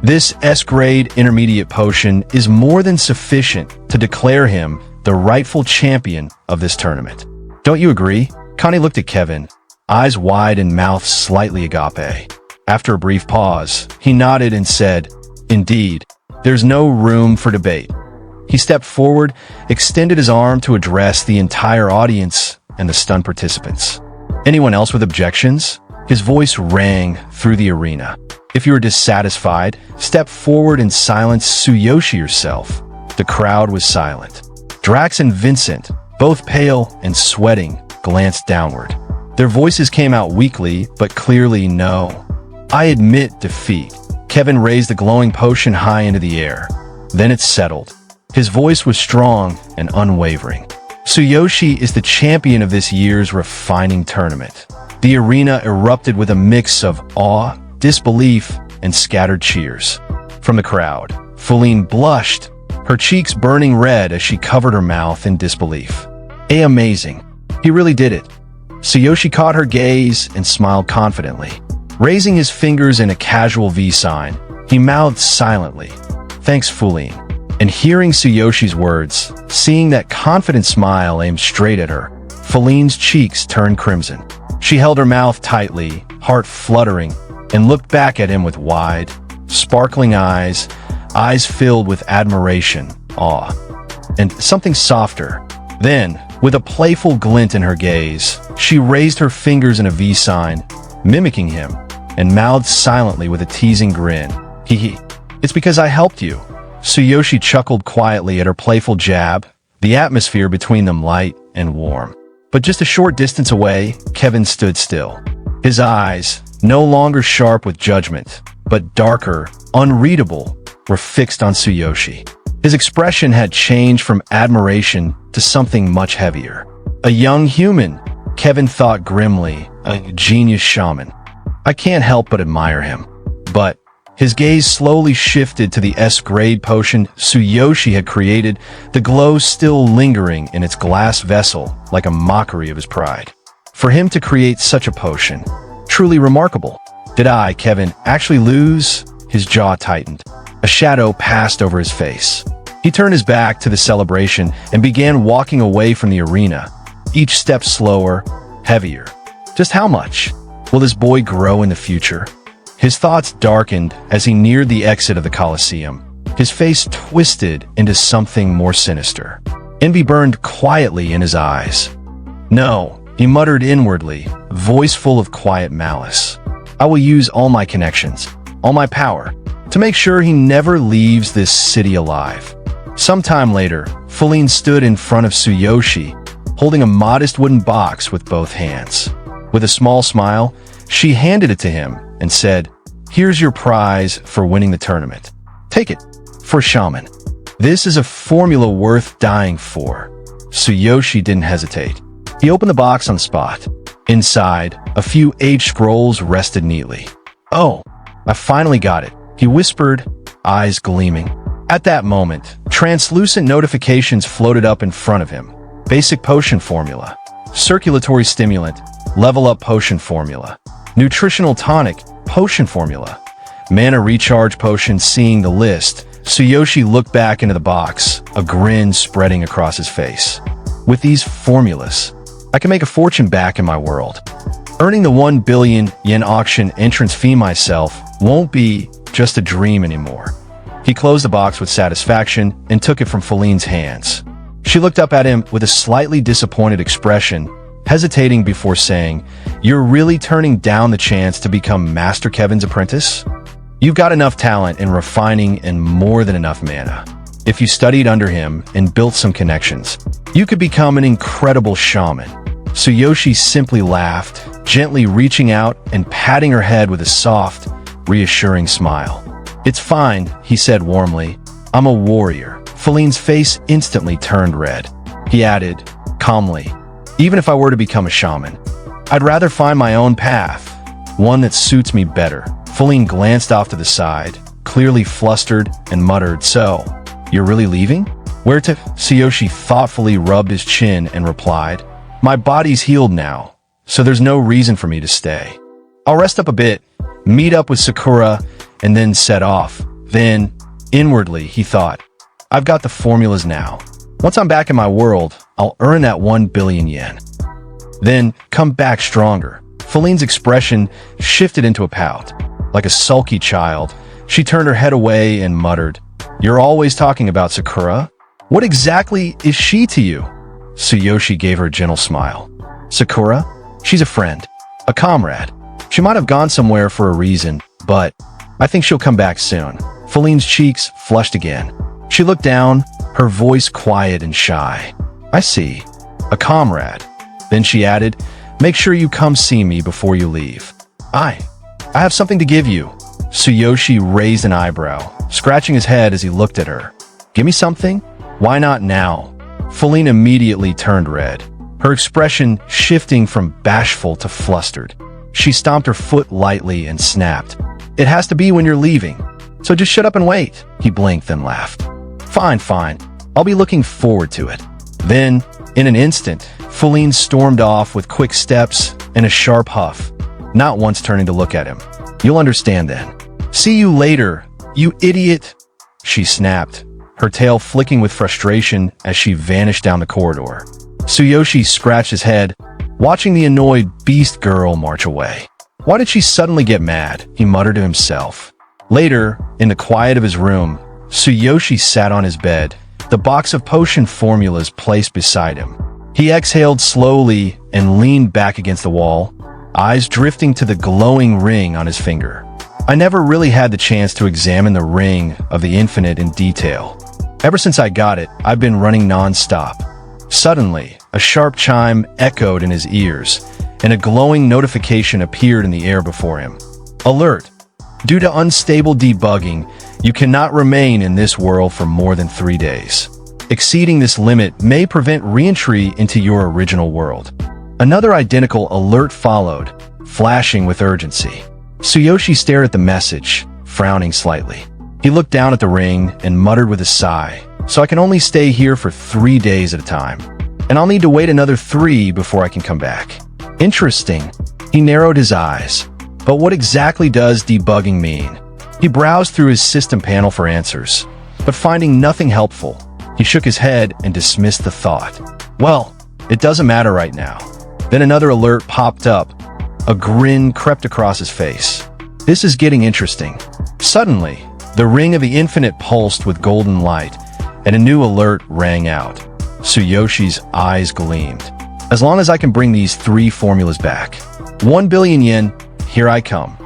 "This S-grade intermediate potion is more than sufficient to declare him the rightful champion of this tournament. Don't you agree?" Connie looked at Kevin, eyes wide and mouth slightly agape. After a brief pause, he nodded and said, "Indeed, there's no room for debate." He stepped forward, extended his arm to address the entire audience and the stunned participants. "Anyone else with objections?" His voice rang through the arena. "If you are dissatisfied, step forward and silence Tsuyoshi yourself." The crowd was silent. Drax and Vincent, both pale and sweating, glanced downward. Their voices came out weakly, but clearly no. I admit defeat. Kevin raised the glowing potion high into the air. Then it settled. His voice was strong and unwavering. Tsuyoshi is the champion of this year's refining tournament. The arena erupted with a mix of awe, disbelief, and scattered cheers. From the crowd, Fuline blushed, her cheeks burning red as she covered her mouth in disbelief. Amazing. He really did it. Tsuyoshi caught her gaze and smiled confidently. Raising his fingers in a casual V sign, he mouthed silently, "Thanks, Fuline." And hearing Tsuyoshi's words, seeing that confident smile aimed straight at her, Fuline's cheeks turned crimson. She held her mouth tightly, heart fluttering, and looked back at him with wide, sparkling eyes filled with admiration, awe, and something softer. Then, with a playful glint in her gaze, she raised her fingers in a V sign, mimicking him, and mouthed silently with a teasing grin. Hee. It's because I helped you. Tsuyoshi chuckled quietly at her playful jab, the atmosphere between them light and warm. But just a short distance away, Kevin stood still. His eyes, no longer sharp with judgment, but darker, unreadable, were fixed on Tsuyoshi. His expression had changed from admiration to something much heavier. A young human, Kevin thought grimly, a genius shaman. I can't help but admire him. But his gaze slowly shifted to the S-grade potion Tsuyoshi had created, the glow still lingering in its glass vessel like a mockery of his pride. For him to create such a potion, truly remarkable. Did I, Kevin, actually lose? His jaw tightened. A shadow passed over his face. He turned his back to the celebration and began walking away from the arena, each step slower, heavier. Just how much? Will this boy grow in the future? His thoughts darkened as he neared the exit of the Colosseum. His face twisted into something more sinister. Envy burned quietly in his eyes. No, he muttered inwardly, voice full of quiet malice. I will use all my connections, all my power, to make sure he never leaves this city alive. Sometime later, Fuline stood in front of Tsuyoshi, holding a modest wooden box with both hands. With a small smile, she handed it to him and said, "Here's your prize for winning the tournament. Take it, for shaman. This is a formula worth dying for." Tsuyoshi didn't hesitate. He opened the box on the spot. Inside, a few aged scrolls rested neatly. "Oh, I finally got it," he whispered, eyes gleaming. At that moment, translucent notifications floated up in front of him. Basic potion formula. Circulatory stimulant. Level up potion formula. Nutritional tonic. Potion formula. Mana recharge potion. Seeing the list, Tsuyoshi looked back into the box, a grin spreading across his face. With these formulas, I can make a fortune back in my world. Earning the 1 billion yen auction entrance fee myself won't be just a dream anymore. He closed the box with satisfaction and took it from Fuline's hands. She looked up at him with a slightly disappointed expression, hesitating before saying, "You're really turning down the chance to become Master Kevin's apprentice? You've got enough talent in refining and more than enough mana. If you studied under him and built some connections, you could become an incredible shaman." Tsuyoshi simply laughed, gently reaching out and patting her head with a soft, reassuring smile. "It's fine," he said warmly. "I'm a warrior." Fuline's face instantly turned red. He added, calmly, "Even if I were to become a shaman, I'd rather find my own path, one that suits me better." Fuline glanced off to the side, clearly flustered, and muttered, "So, you're really leaving?" "Where to?" Tsuyoshi thoughtfully rubbed his chin and replied, "My body's healed now, so there's no reason for me to stay. I'll rest up a bit, meet up with Sakura, and then set off." Then, inwardly, he thought, "I've got the formulas now. Once I'm back in my world, I'll earn that 1 billion yen. Then, come back stronger." Fuline's expression shifted into a pout. Like a sulky child, she turned her head away and muttered, "You're always talking about Sakura? What exactly is she to you?" Tsuyoshi gave her a gentle smile. "Sakura? She's a friend, a comrade. She might have gone somewhere for a reason, but I think she'll come back soon." Fuline's cheeks flushed again. She looked down, her voice quiet and shy. "I see. A comrade. Then she added, "Make sure you come see me before you leave." I have something to give you." Tsuyoshi raised an eyebrow, scratching his head as he looked at her. "Give me something? Why not now?" Feline immediately turned red, her expression shifting from bashful to flustered. She stomped her foot lightly and snapped, "It has to be when you're leaving. So just shut up and wait." He blinked and laughed. Fine. I'll be looking forward to it." Then, in an instant, Feline stormed off with quick steps and a sharp huff, not once turning to look at him. "You'll understand then." "See you later, you idiot," she snapped, her tail flicking with frustration as she vanished down the corridor. Tsuyoshi scratched his head, watching the annoyed beast girl march away. Why did she suddenly get mad? He muttered to himself. Later, in the quiet of his room, Tsuyoshi sat on his bed, the box of potion formulas placed beside him. He exhaled slowly and leaned back against the wall, eyes drifting to the glowing ring on his finger. "I never really had the chance to examine the ring of the infinite in detail. Ever since I got it, I've been running non-stop." Suddenly, a sharp chime echoed in his ears, and a glowing notification appeared in the air before him. "Alert! Due to unstable debugging, you cannot remain in this world for more than 3 days. Exceeding this limit may prevent re-entry into your original world." Another identical alert followed, flashing with urgency. Tsuyoshi stared at the message, frowning slightly. He looked down at the ring and muttered with a sigh, "So I can only stay here for 3 days at a time, and I'll need to wait another 3 before I can come back. Interesting." He narrowed his eyes. But what exactly does debugging mean? He browsed through his system panel for answers, but finding nothing helpful, he shook his head and dismissed the thought. "Well, it doesn't matter right now." Then another alert popped up. A grin crept across his face. "This is getting interesting." Suddenly, the ring of the infinite pulsed with golden light, and a new alert rang out. Tsuyoshi's eyes gleamed. "As long as I can bring these 3 formulas back. 1 billion yen, here I come."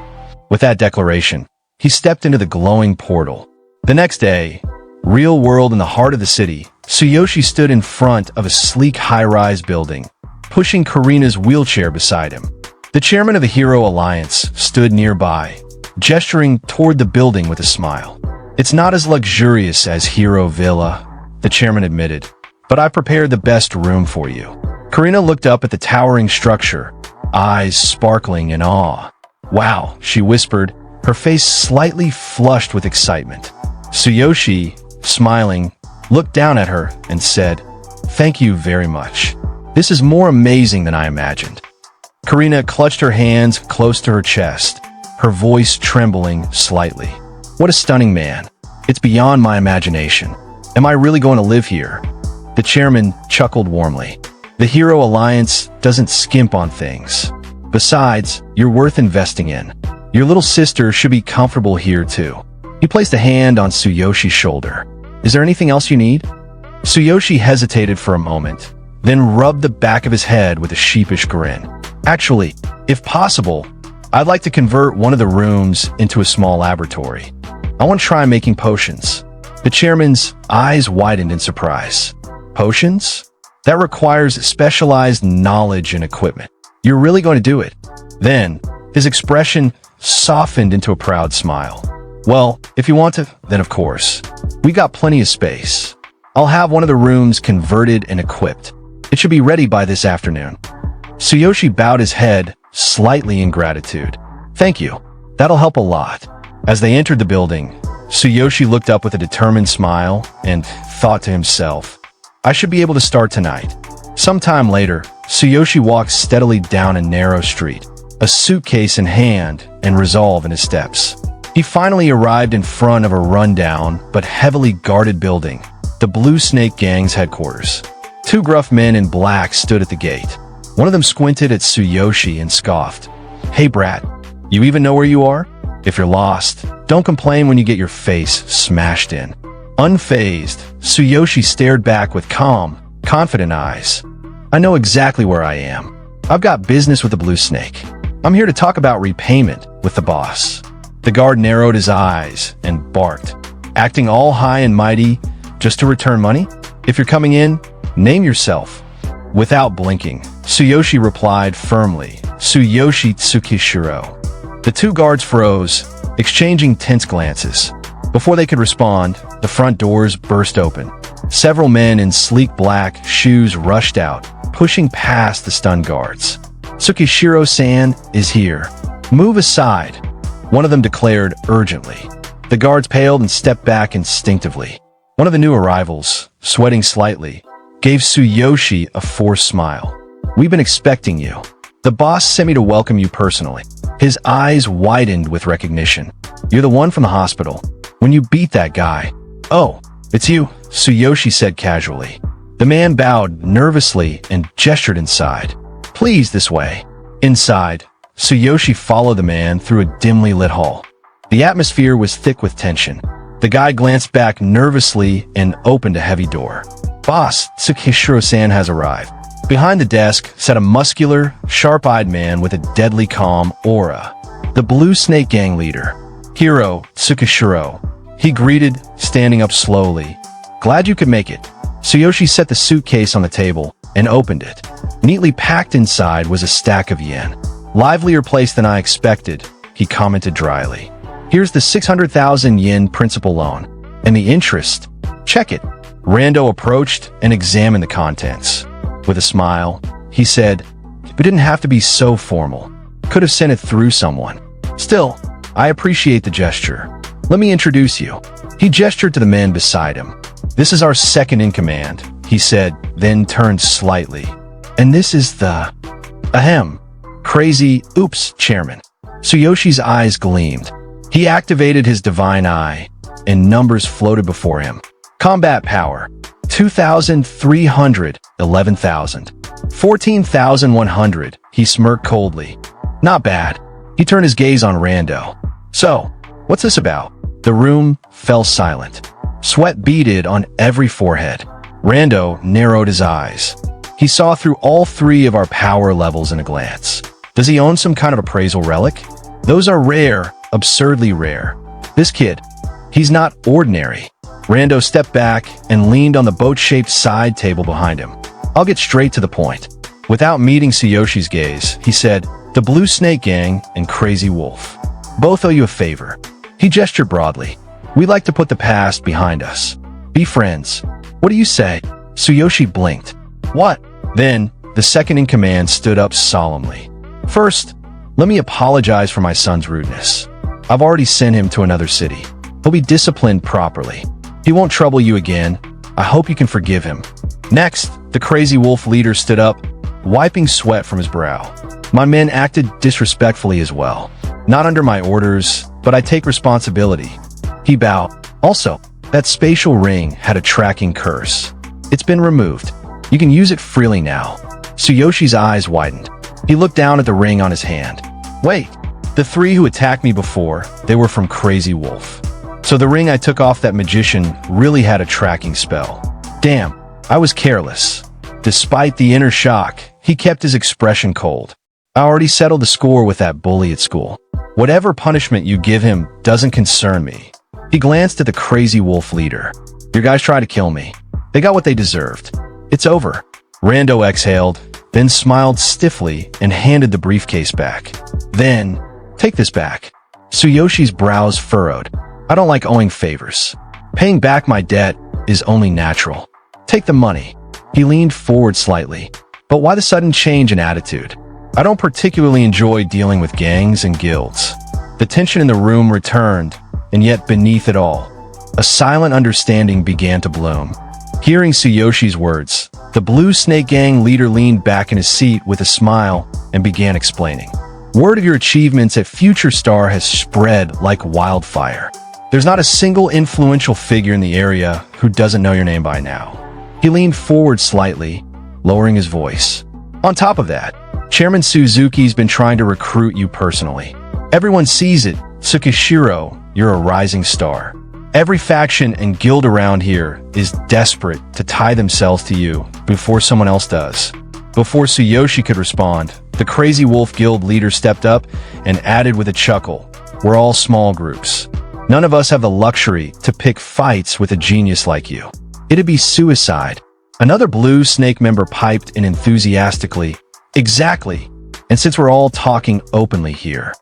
With that declaration, he stepped into the glowing portal. The next day, real world in the heart of the city, Tsuyoshi stood in front of a sleek high-rise building, pushing Karina's wheelchair beside him. The chairman of the Hero Alliance stood nearby, gesturing toward the building with a smile. "It's not as luxurious as Hero Villa," the chairman admitted, "but I prepared the best room for you." Karina looked up at the towering structure, eyes sparkling in awe. "Wow," she whispered, her face slightly flushed with excitement. Tsuyoshi, smiling, looked down at her and said, "Thank you very much. This is more amazing than I imagined." Karina clutched her hands close to her chest, her voice trembling slightly. "What a stunning man. It's beyond my imagination. Am I really going to live here?" The chairman chuckled warmly. "The Hero Alliance doesn't skimp on things. Besides, you're worth investing in. Your little sister should be comfortable here too." He placed a hand on Tsuyoshi's shoulder. "Is there anything else you need?" Tsuyoshi hesitated for a moment, then rubbed the back of his head with a sheepish grin. "Actually, if possible, I'd like to convert one of the rooms into a small laboratory. I want to try making potions." The chairman's eyes widened in surprise. "Potions? That requires specialized knowledge and equipment. You're really going to do it?" Then, his expression softened into a proud smile. "Well, if you want to, then of course. We got plenty of space. I'll have one of the rooms converted and equipped. It should be ready by this afternoon." Tsuyoshi bowed his head, slightly in gratitude. "Thank you. That'll help a lot." As they entered the building, Tsuyoshi looked up with a determined smile and thought to himself, "I should be able to start tonight." Sometime later, Tsuyoshi walked steadily down a narrow street, a suitcase in hand and resolve in his steps. He finally arrived in front of a rundown but heavily guarded building, the Blue Snake Gang's headquarters. 2 gruff men in black stood at the gate. One of them squinted at Tsuyoshi and scoffed. "Hey brat, you even know where you are? If you're lost, don't complain when you get your face smashed in." Unfazed, Tsuyoshi stared back with calm, confident eyes. "I know exactly where I am. I've got business with the Blue Snake. I'm here to talk about repayment with the boss." The guard narrowed his eyes and barked, acting all high and mighty, "Just to return money? If you're coming in, name yourself." Without blinking, Tsuyoshi replied firmly. Tsuyoshi Tsukishiro. The two guards froze, exchanging tense glances. Before they could respond, the front doors burst open. Several men in sleek black shoes rushed out, pushing past the stunned guards. Tsukishiro-san is here. Move aside, one of them declared urgently. The guards paled and stepped back instinctively. One of the new arrivals, sweating slightly, gave Tsuyoshi a forced smile. We've been expecting you. The boss sent me to welcome you personally. His eyes widened with recognition. You're the one from the hospital. When you beat that guy. Oh, it's you, Tsuyoshi said casually. The man bowed nervously and gestured inside. Please, this way. Inside, Tsuyoshi followed the man through a dimly lit hall. The atmosphere was thick with tension. The guy glanced back nervously and opened a heavy door. Boss, Tsukishiro-san has arrived. Behind the desk sat a muscular, sharp-eyed man with a deadly calm aura. The Blue Snake Gang leader, Hiro Tsukishiro. He greeted, standing up slowly. Glad you could make it. Tsuyoshi set the suitcase on the table and opened it. Neatly packed inside was a stack of yen. Livelier place than I expected, he commented dryly. Here's the 600,000 yen principal loan. And the interest. Check it. Rando approached and examined the contents. With a smile, he said, it didn't have to be so formal. Could have sent it through someone. Still, I appreciate the gesture. Let me introduce you. He gestured to the man beside him. This is our second in command, he said, then turned slightly. And this is the... Ahem. Crazy, oops, chairman. Tsuyoshi's eyes gleamed. He activated his divine eye, and numbers floated before him. Combat power, 2,300, 11,000. 14,100, he smirked coldly. Not bad. He turned his gaze on Rando. So, what's this about? The room fell silent. Sweat beaded on every forehead. Rando narrowed his eyes. He saw through all three of our power levels in a glance. Does he own some kind of appraisal relic? Those are rare, absurdly rare. This kid, he's not ordinary. Rando stepped back and leaned on the boat-shaped side table behind him. I'll get straight to the point. Without meeting Tsuyoshi's gaze, he said, the Blue Snake Gang and Crazy Wolf. Both owe you a favor. He gestured broadly. We'd like to put the past behind us. Be friends. What do you say? Tsuyoshi blinked. What? Then, the second-in-command stood up solemnly. First, let me apologize for my son's rudeness. I've already sent him to another city. He'll be disciplined properly. He won't trouble you again. I hope you can forgive him. Next, the Crazy Wolf leader stood up, wiping sweat from his brow. My men acted disrespectfully as well. Not under my orders, but I take responsibility. He bowed. Also, that spatial ring had a tracking curse. It's been removed. You can use it freely now. Tsuyoshi's eyes widened. He looked down at the ring on his hand. Wait, the three who attacked me before, they were from Crazy Wolf. So the ring I took off that magician really had a tracking spell. Damn, I was careless. Despite the inner shock, he kept his expression cold. I already settled the score with that bully at school. Whatever punishment you give him doesn't concern me. He glanced at the Crazy Wolf leader. Your guys tried to kill me. They got what they deserved. It's over. Rando exhaled, then smiled stiffly and handed the briefcase back. Then, take this back. Tsuyoshi's brows furrowed. I don't like owing favors. Paying back my debt is only natural. Take the money. He leaned forward slightly. But why the sudden change in attitude? I don't particularly enjoy dealing with gangs and guilds. The tension in the room returned, and yet beneath it all, a silent understanding began to bloom. Hearing Tsuyoshi's words, the Blue Snake Gang leader leaned back in his seat with a smile and began explaining. Word of your achievements at Future Star has spread like wildfire. There's not a single influential figure in the area who doesn't know your name by now. He leaned forward slightly, lowering his voice. On top of that, Chairman Suzuki's been trying to recruit you personally. Everyone sees it. Tsukishiro, you're a rising star. Every faction and guild around here is desperate to tie themselves to you before someone else does. Before Tsuyoshi could respond, the Crazy Wolf Guild leader stepped up and added with a chuckle, we're all small groups. None of us have the luxury to pick fights with a genius like you. It'd be suicide. Another Blue Snake member piped in enthusiastically, Exactly. And since we're all talking openly here,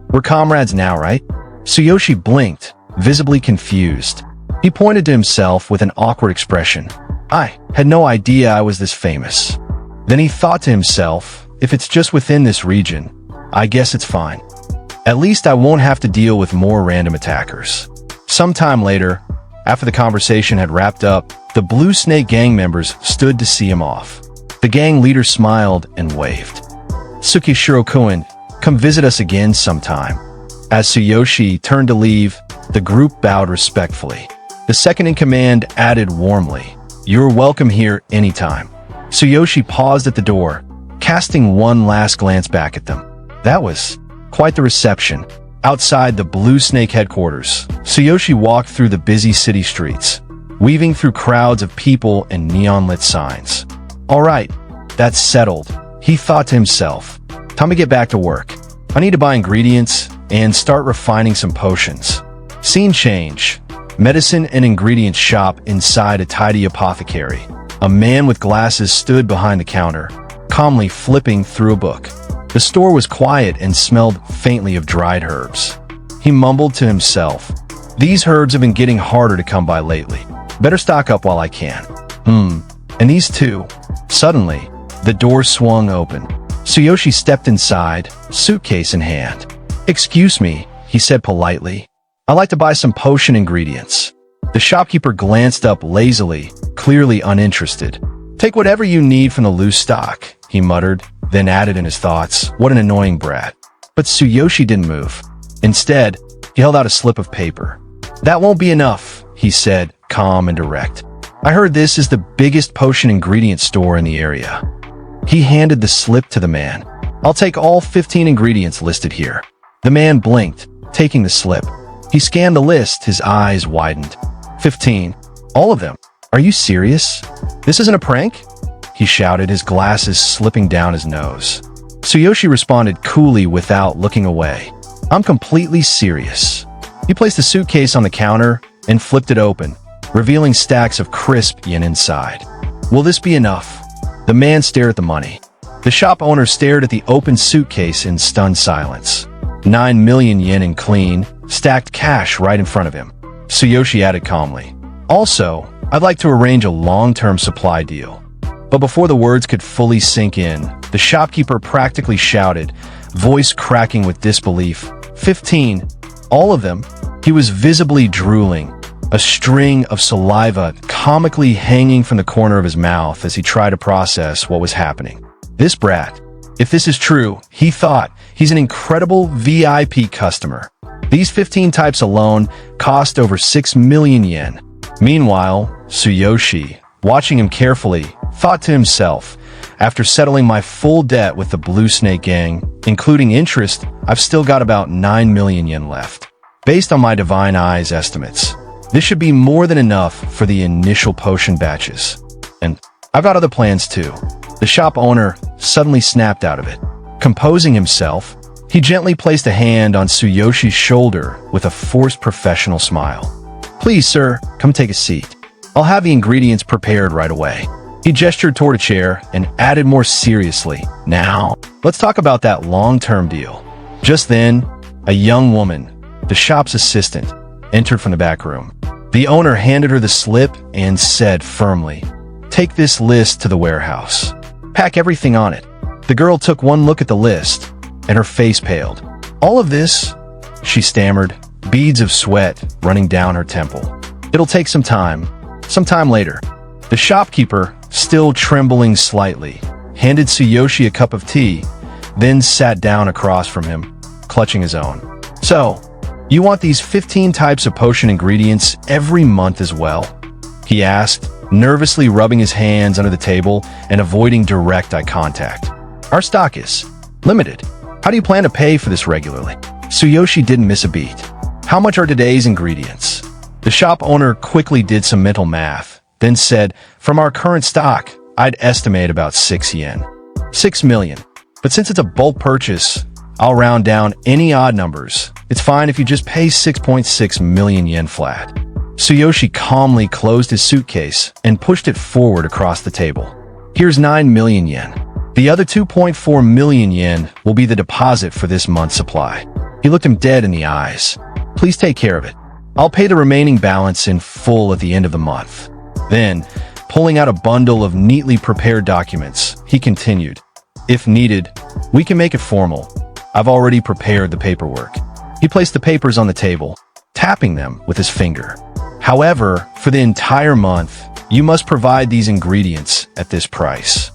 we're comrades now, right? Tsuyoshi blinked, visibly confused. He pointed to himself with an awkward expression. I had no idea I was this famous. Then he thought to himself, if it's just within this region, I guess it's fine. At least I won't have to deal with more random attackers. Sometime later, after the conversation had wrapped up, the Blue Snake gang members stood to see him off. The gang leader smiled and waved. Tsukishiro-kun, come visit us again sometime. As Tsuyoshi turned to leave, the group bowed respectfully. The second-in-command added warmly, "You're welcome here anytime." Tsuyoshi paused at the door, casting one last glance back at them. That was quite the reception. Outside the Blue Snake headquarters, Tsuyoshi walked through the busy city streets, weaving through crowds of people and neon-lit signs. All right, that's settled, he thought to himself. Time to get back to work. I need to buy ingredients and start refining some potions. Scene change. Medicine and ingredients shop inside a tidy apothecary. A man with glasses stood behind the counter, calmly flipping through a book. The store was quiet and smelled faintly of dried herbs. He mumbled to himself, "These herbs have been getting harder to come by lately. Better stock up while I can. And these too." Suddenly, the door swung open. Tsuyoshi stepped inside, suitcase in hand. "Excuse me," he said politely. "I'd like to buy some potion ingredients." The shopkeeper glanced up lazily, clearly uninterested. "Take whatever you need from the loose stock," he muttered, then added in his thoughts, "What an annoying brat." But Tsuyoshi didn't move. Instead, he held out a slip of paper. "That won't be enough," he said, calm and direct. "I heard this is the biggest potion ingredient store in the area." He handed the slip to the man. "I'll take all 15 ingredients listed here." The man blinked, taking the slip. He scanned the list, his eyes widened. 15. All of them? Are you serious? This isn't a prank? He shouted, his glasses slipping down his nose. Tsuyoshi responded coolly without looking away. "I'm completely serious." He placed the suitcase on the counter and flipped it open, revealing stacks of crisp yen inside. "Will this be enough?" The man stared at the money. The shop owner stared at the open suitcase in stunned silence. 9 million yen in clean, stacked cash right in front of him. Tsuyoshi added calmly, "Also, I'd like to arrange a long-term supply deal." But before the words could fully sink in, the shopkeeper practically shouted, voice cracking with disbelief, 15. All of them? He was visibly drooling, a string of saliva comically hanging from the corner of his mouth as he tried to process what was happening. This brat, if this is true, he thought, he's an incredible VIP customer. These 15 types alone cost over 6 million yen. Meanwhile, Tsuyoshi, watching him carefully, thought to himself, after settling my full debt with the Blue Snake gang, including interest, I've still got about 9 million yen left. Based on my divine eyes estimates, this should be more than enough for the initial potion batches. And I've got other plans too. The shop owner suddenly snapped out of it. Composing himself, he gently placed a hand on Tsuyoshi's shoulder with a forced professional smile. "Please, sir, come take a seat. I'll have the ingredients prepared right away." He gestured toward a chair and added more seriously, "Now, let's talk about that long-term deal." Just then, a young woman, the shop's assistant, entered from the back room. The owner handed her the slip and said firmly, "Take this list to the warehouse. Pack everything on it." The girl took one look at the list, and her face paled. "All of this?" she stammered, beads of sweat running down her temple. "It'll take some time later." The shopkeeper, still trembling slightly, handed Tsuyoshi a cup of tea, then sat down across from him, clutching his own. "So, you want these 15 types of potion ingredients every month as well?" he asked, nervously rubbing his hands under the table and avoiding direct eye contact. "Our stock is limited. How do you plan to pay for this regularly?" Tsuyoshi didn't miss a beat. "How much are today's ingredients?" The shop owner quickly did some mental math, then said, "From our current stock, I'd estimate about 6 yen. 6 million. But since it's a bulk purchase, I'll round down any odd numbers. It's fine if you just pay 6.6 million yen flat." Tsuyoshi calmly closed his suitcase and pushed it forward across the table. "Here's 9 million yen. The other 2.4 million yen will be the deposit for this month's supply. He looked him dead in the eyes. Please take care of it. I'll pay the remaining balance in full at the end of the month. Then, pulling out a bundle of neatly prepared documents, he continued, if needed, we can make it formal. I've already prepared the paperwork. He placed the papers on the table, tapping them with his finger. However, for the entire month, you must provide these ingredients at this price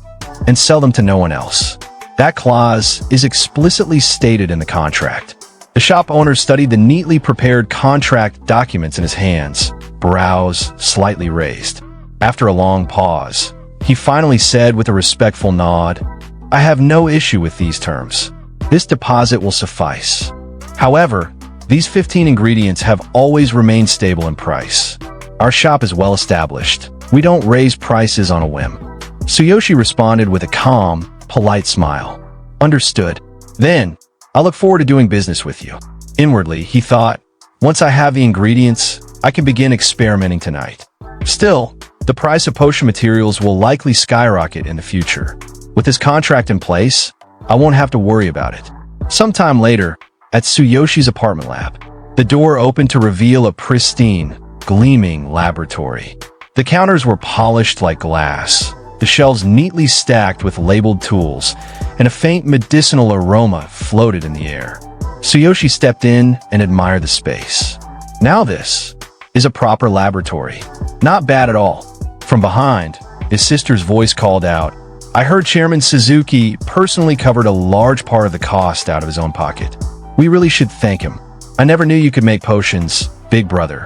and sell them to no one else. That clause is explicitly stated in the contract. The shop owner studied the neatly prepared contract documents in his hands, brows slightly raised. After a long pause, he finally said with a respectful nod, I have no issue with these terms. This deposit will suffice. However, these 15 ingredients have always remained stable in price. Our shop is well established. We don't raise prices on a whim. Tsuyoshi responded with a calm, polite smile. Understood. Then, I look forward to doing business with you. Inwardly, he thought, once I have the ingredients, I can begin experimenting tonight. Still, the price of potion materials will likely skyrocket in the future. With this contract in place, I won't have to worry about it. Sometime later, at Tsuyoshi's apartment lab, the door opened to reveal a pristine, gleaming laboratory. The counters were polished like glass, the shelves neatly stacked with labeled tools, and a faint medicinal aroma floated in the air. Tsuyoshi stepped in and admired the space. Now this is a proper laboratory. Not bad at all. From behind, his sister's voice called out, I heard Chairman Suzuki personally covered a large part of the cost out of his own pocket. We really should thank him. I never knew you could make potions, big brother.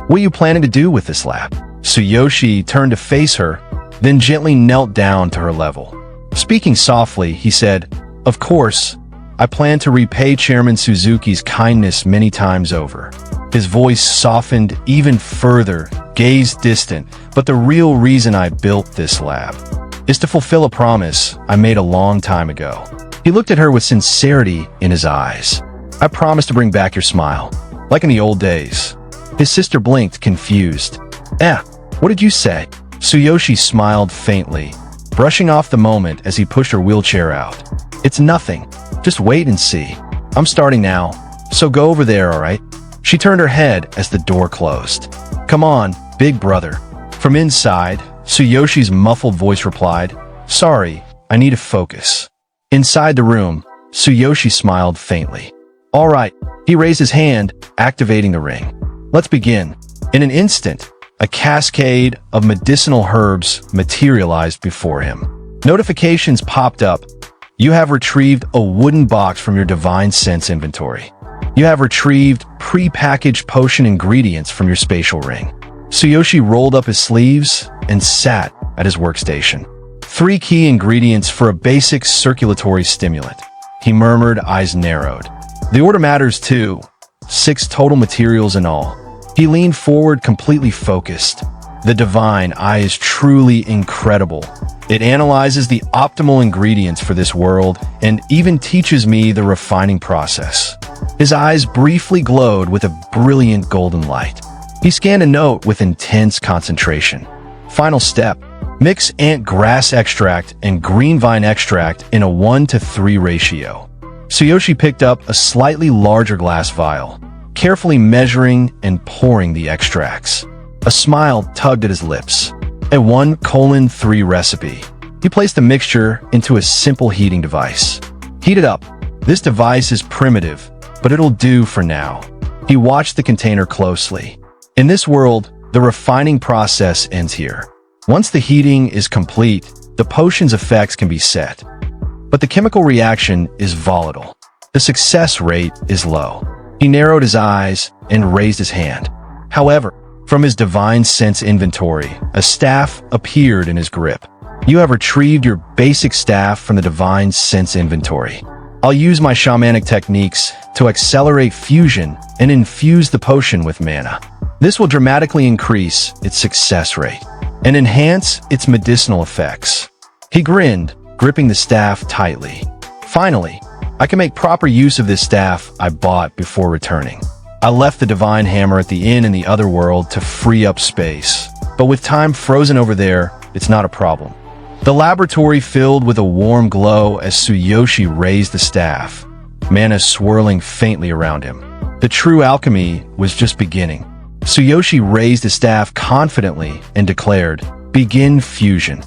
What are you planning to do with this lab? Tsuyoshi turned to face her, then gently knelt down to her level. Speaking softly, he said, Of course, I plan to repay Chairman Suzuki's kindness many times over. His voice softened even further, gaze distant, but the real reason I built this lab is to fulfill a promise I made a long time ago. He looked at her with sincerity in his eyes. I promise to bring back your smile, like in the old days. His sister blinked, confused. What did you say? Tsuyoshi smiled faintly, brushing off the moment as he pushed her wheelchair out. It's nothing. Just wait and see. I'm starting now, so go over there, all right? She turned her head as the door closed. Come on, big brother. From inside, Tsuyoshi's muffled voice replied, Sorry, I need to focus. Inside the room, Tsuyoshi smiled faintly. All right, he raised his hand, activating the ring. Let's begin. In an instant, a cascade of medicinal herbs materialized before him. Notifications popped up. You have retrieved a wooden box from your Divine Sense inventory. You have retrieved pre-packaged potion ingredients from your spatial ring. Tsuyoshi rolled up his sleeves and sat at his workstation. 3 key ingredients for a basic circulatory stimulant. He murmured, eyes narrowed. The order matters too. 6 total materials in all. He leaned forward, completely focused. The divine eye is truly incredible. It analyzes the optimal ingredients for this world and even teaches me the refining process. His eyes briefly glowed with a brilliant golden light. He scanned a note with intense concentration. Final step. Mix ant grass extract and green vine extract in a 1:3 ratio. Tsuyoshi picked up a slightly larger glass vial, carefully measuring and pouring the extracts. A smile tugged at his lips. A 1:3 recipe. He placed the mixture into a simple heating device. Heat it up. This device is primitive, but it'll do for now. He watched the container closely. In this world, the refining process ends here. Once the heating is complete, the potion's effects can be set. But the chemical reaction is volatile. The success rate is low. He narrowed his eyes and raised his hand. However, from his Divine Sense inventory, a staff appeared in his grip. You have retrieved your basic staff from the Divine Sense inventory. I'll use my shamanic techniques to accelerate fusion and infuse the potion with mana. This will dramatically increase its success rate and enhance its medicinal effects. He grinned, gripping the staff tightly. Finally, I can make proper use of this staff I bought before returning. I left the divine hammer at the inn in the other world to free up space. But with time frozen over there, it's not a problem. The laboratory filled with a warm glow as Tsuyoshi raised the staff, mana swirling faintly around him. The true alchemy was just beginning. Tsuyoshi raised his staff confidently and declared, "Begin fusion."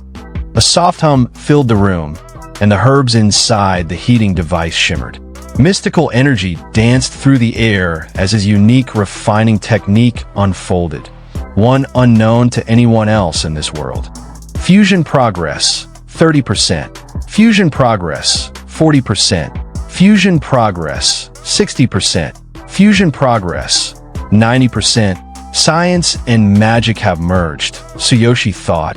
A soft hum filled the room, and the herbs inside the heating device shimmered. Mystical energy danced through the air as his unique refining technique unfolded, one unknown to anyone else in this world. Fusion progress, 30%. Fusion progress, 40%. Fusion progress, 60%. Fusion progress, 90%. Science and magic have merged, Tsuyoshi thought,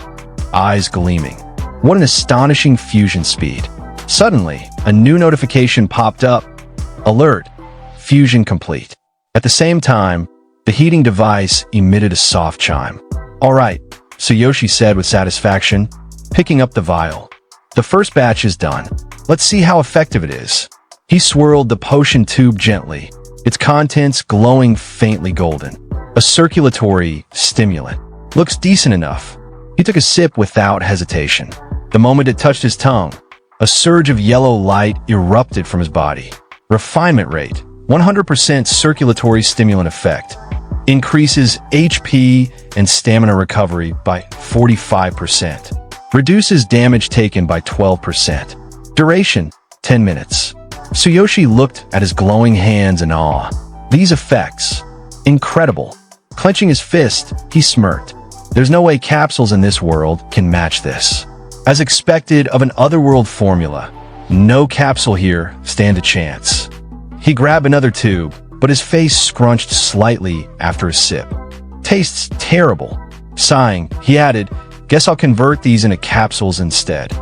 eyes gleaming. What an astonishing fusion speed. Suddenly, a new notification popped up. Alert, fusion complete. At the same time, the heating device emitted a soft chime. All right, Tsuyoshi said with satisfaction, picking up the vial. The first batch is done. Let's see how effective it is. He swirled the potion tube gently, its contents glowing faintly golden. A circulatory stimulant. Looks decent enough. He took a sip without hesitation. The moment it touched his tongue, a surge of yellow light erupted from his body. Refinement rate, 100% circulatory stimulant effect. Increases HP and stamina recovery by 45%. Reduces damage taken by 12%. Duration, 10 minutes. Tsuyoshi looked at his glowing hands in awe. These effects, incredible. Clenching his fist, he smirked. There's no way capsules in this world can match this. As expected of an otherworld formula, no capsule here stand a chance. He grabbed another tube, but his face scrunched slightly after a sip. Tastes terrible. Sighing, he added, "Guess I'll convert these into capsules instead."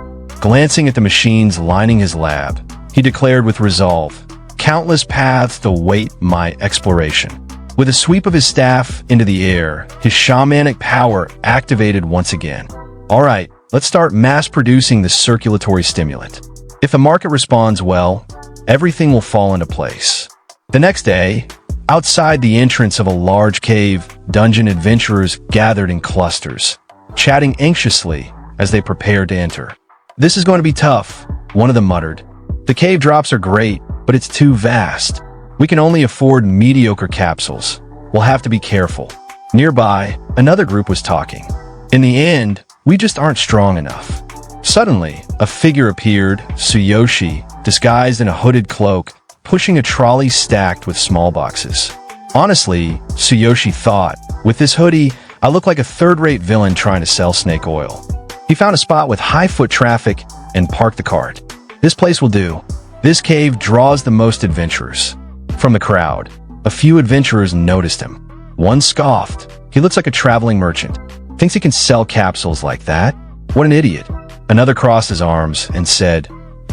Glancing at the machines lining his lab, he declared with resolve, "Countless paths to wait my exploration." With a sweep of his staff into the air, his shamanic power activated once again. All right, let's start mass-producing the circulatory stimulant. If the market responds well, everything will fall into place. The next day, outside the entrance of a large cave, dungeon adventurers gathered in clusters, chatting anxiously as they prepared to enter. "This is going to be tough," one of them muttered. "The cave drops are great, but it's too vast. We can only afford mediocre capsules. We'll have to be careful." Nearby, another group was talking. "In the end, we just aren't strong enough." Suddenly, a figure appeared, Tsuyoshi, disguised in a hooded cloak, pushing a trolley stacked with small boxes. Honestly, Tsuyoshi thought, with this hoodie, I look like a third-rate villain trying to sell snake oil. He found a spot with high foot traffic and parked the cart. This place will do. This cave draws the most adventurers. From the crowd, a few adventurers noticed him. One scoffed. He looks like a traveling merchant. Thinks he can sell capsules like that? What an idiot. Another crossed his arms and said,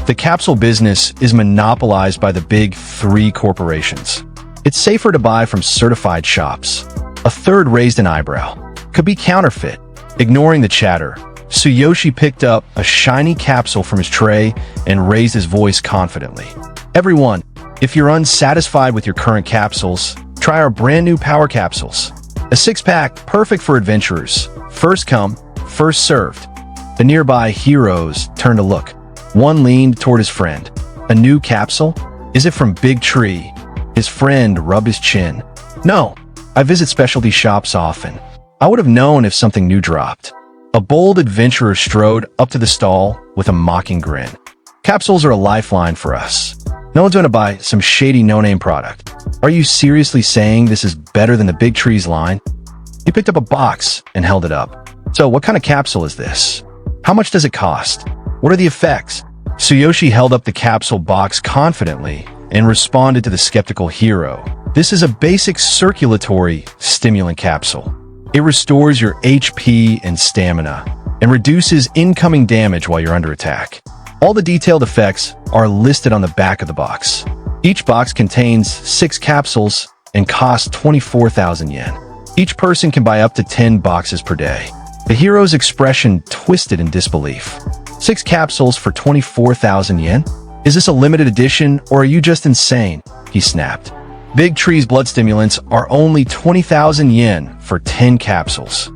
"The capsule business is monopolized by the big three corporations. It's safer to buy from certified shops." A third raised an eyebrow. "Could be counterfeit." Ignoring the chatter, Tsuyoshi picked up a shiny capsule from his tray and raised his voice confidently. "Everyone, if you're unsatisfied with your current capsules, try our brand new power capsules. A six-pack, perfect for adventurers. First come, first served." The nearby heroes turned to look. One leaned toward his friend. "A new capsule? Is it from Big Tree?" His friend rubbed his chin. "No, I visit specialty shops often. I would have known if something new dropped." A bold adventurer strode up to the stall with a mocking grin. "Capsules are a lifeline for us. No one's going to buy some shady no-name product. Are you seriously saying this is better than the Big Tree's line?" He picked up a box and held it up. "So what kind of capsule is this? How much does it cost? What are the effects?" Tsuyoshi held up the capsule box confidently and responded to the skeptical hero. "This is a basic circulatory stimulant capsule. It restores your HP and stamina and reduces incoming damage while you're under attack. All the detailed effects are listed on the back of the box. Each box contains 6 capsules and costs 24,000 yen. Each person can buy up to 10 boxes per day." The hero's expression twisted in disbelief. 6 capsules for 24,000 yen? Is this a limited edition, or are you just insane? He snapped. Big Tree's blood stimulants are only 20,000 yen for 10 capsules.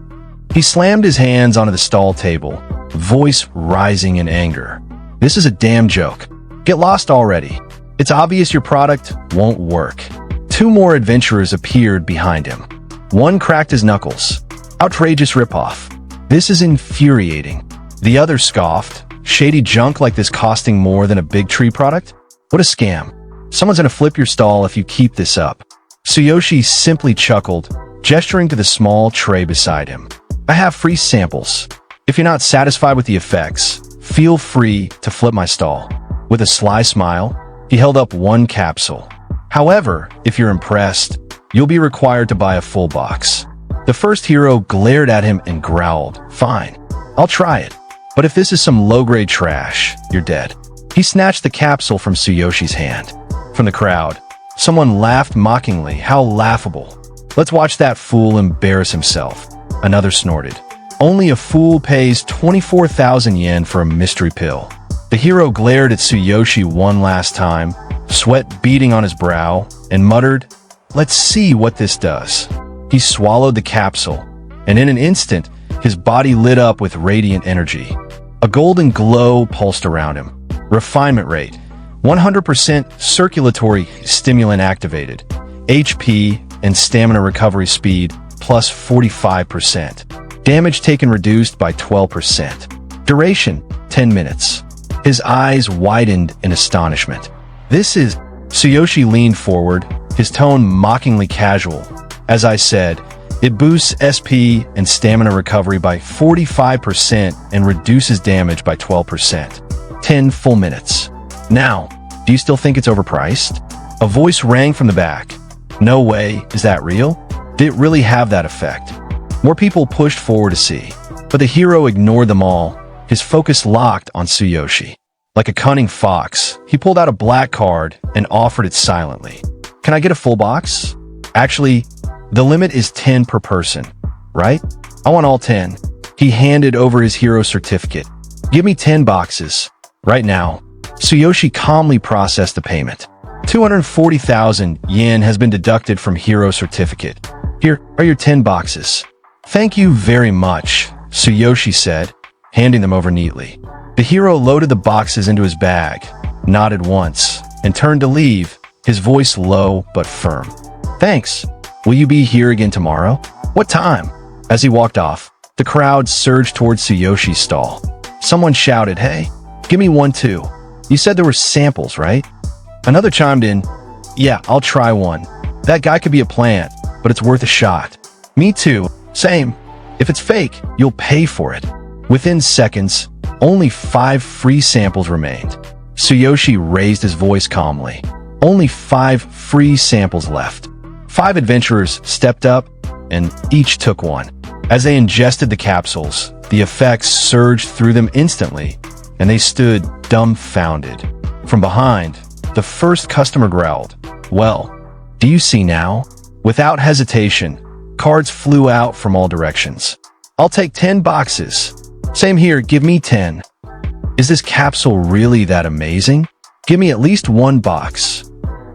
He slammed his hands onto the stall table, voice rising in anger. This is a damn joke. Get lost already. It's obvious your product won't work. Two more adventurers appeared behind him. One cracked his knuckles. Outrageous ripoff. This is infuriating. The other scoffed. Shady junk like this costing more than a big tree product? What a scam. Someone's gonna flip your stall if you keep this up. Tsuyoshi simply chuckled, gesturing to the small tray beside him. I have free samples. If you're not satisfied with the effects, feel free to flip my stall. With a sly smile, he held up one capsule. However, if you're impressed, you'll be required to buy a full box. The first hero glared at him and growled, "Fine, I'll try it. But if this is some low-grade trash, you're dead." He snatched the capsule from Tsuyoshi's hand. From the crowd, someone laughed mockingly. How laughable. Let's watch that fool embarrass himself. Another snorted. Only a fool pays 24,000 yen for a mystery pill. The hero glared at Tsuyoshi one last time, sweat beading on his brow, and muttered, "Let's see what this does." He swallowed the capsule, and in an instant, his body lit up with radiant energy. A golden glow pulsed around him. Refinement rate, 100% circulatory stimulant activated. HP and stamina recovery speed, plus 45%. Damage taken reduced by 12%. Duration, 10 minutes. His eyes widened in astonishment. This is... Tsuyoshi leaned forward, his tone mockingly casual. As I said, it boosts SP and stamina recovery by 45% and reduces damage by 12%. 10 full minutes. Now, do you still think it's overpriced? A voice rang from the back. No way, is that real? Did it really have that effect? More people pushed forward to see, but the hero ignored them all, his focus locked on Tsuyoshi. Like a cunning fox, he pulled out a black card and offered it silently. Can I get a full box? Actually, the limit is 10 per person, right? I want all 10. He handed over his hero certificate. Give me 10 boxes. Right now. Tsuyoshi calmly processed the payment. 240,000 yen has been deducted from hero certificate. Here are your 10 boxes. Thank you very much, Tsuyoshi said, handing them over neatly. The hero loaded the boxes into his bag, nodded once, and turned to leave, his voice low but firm. Thanks. Will you be here again tomorrow? What time? As he walked off, the crowd surged towards Tsuyoshi's stall. Someone shouted, "Hey, give me one too. You said there were samples, right?" Another chimed in, "Yeah, I'll try one. That guy could be a plant, but it's worth a shot." "Me too. Same. If it's fake, you'll pay for it." Within seconds, only 5 free samples remained. Tsuyoshi raised his voice calmly. Only 5 free samples left. 5 adventurers stepped up, and each took one. As they ingested the capsules, the effects surged through them instantly, and they stood dumbfounded. From behind, the first customer growled, "Well, do you see now?" Without hesitation, cards flew out from all directions. "I'll take 10 boxes. Same here, give me 10. Is this capsule really that amazing? Give me at least 1 box."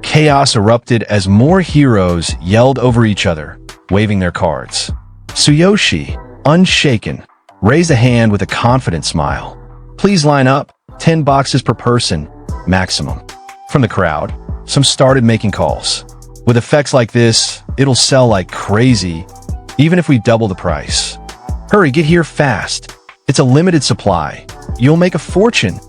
Chaos erupted as more heroes yelled over each other, waving their cards. Tsuyoshi, unshaken, raised a hand with a confident smile. "Please line up, 10 boxes per person, maximum." From the crowd, some started making calls. "With effects like this, it'll sell like crazy, even if we double the price. Hurry, get here fast. It's a limited supply. You'll make a fortune.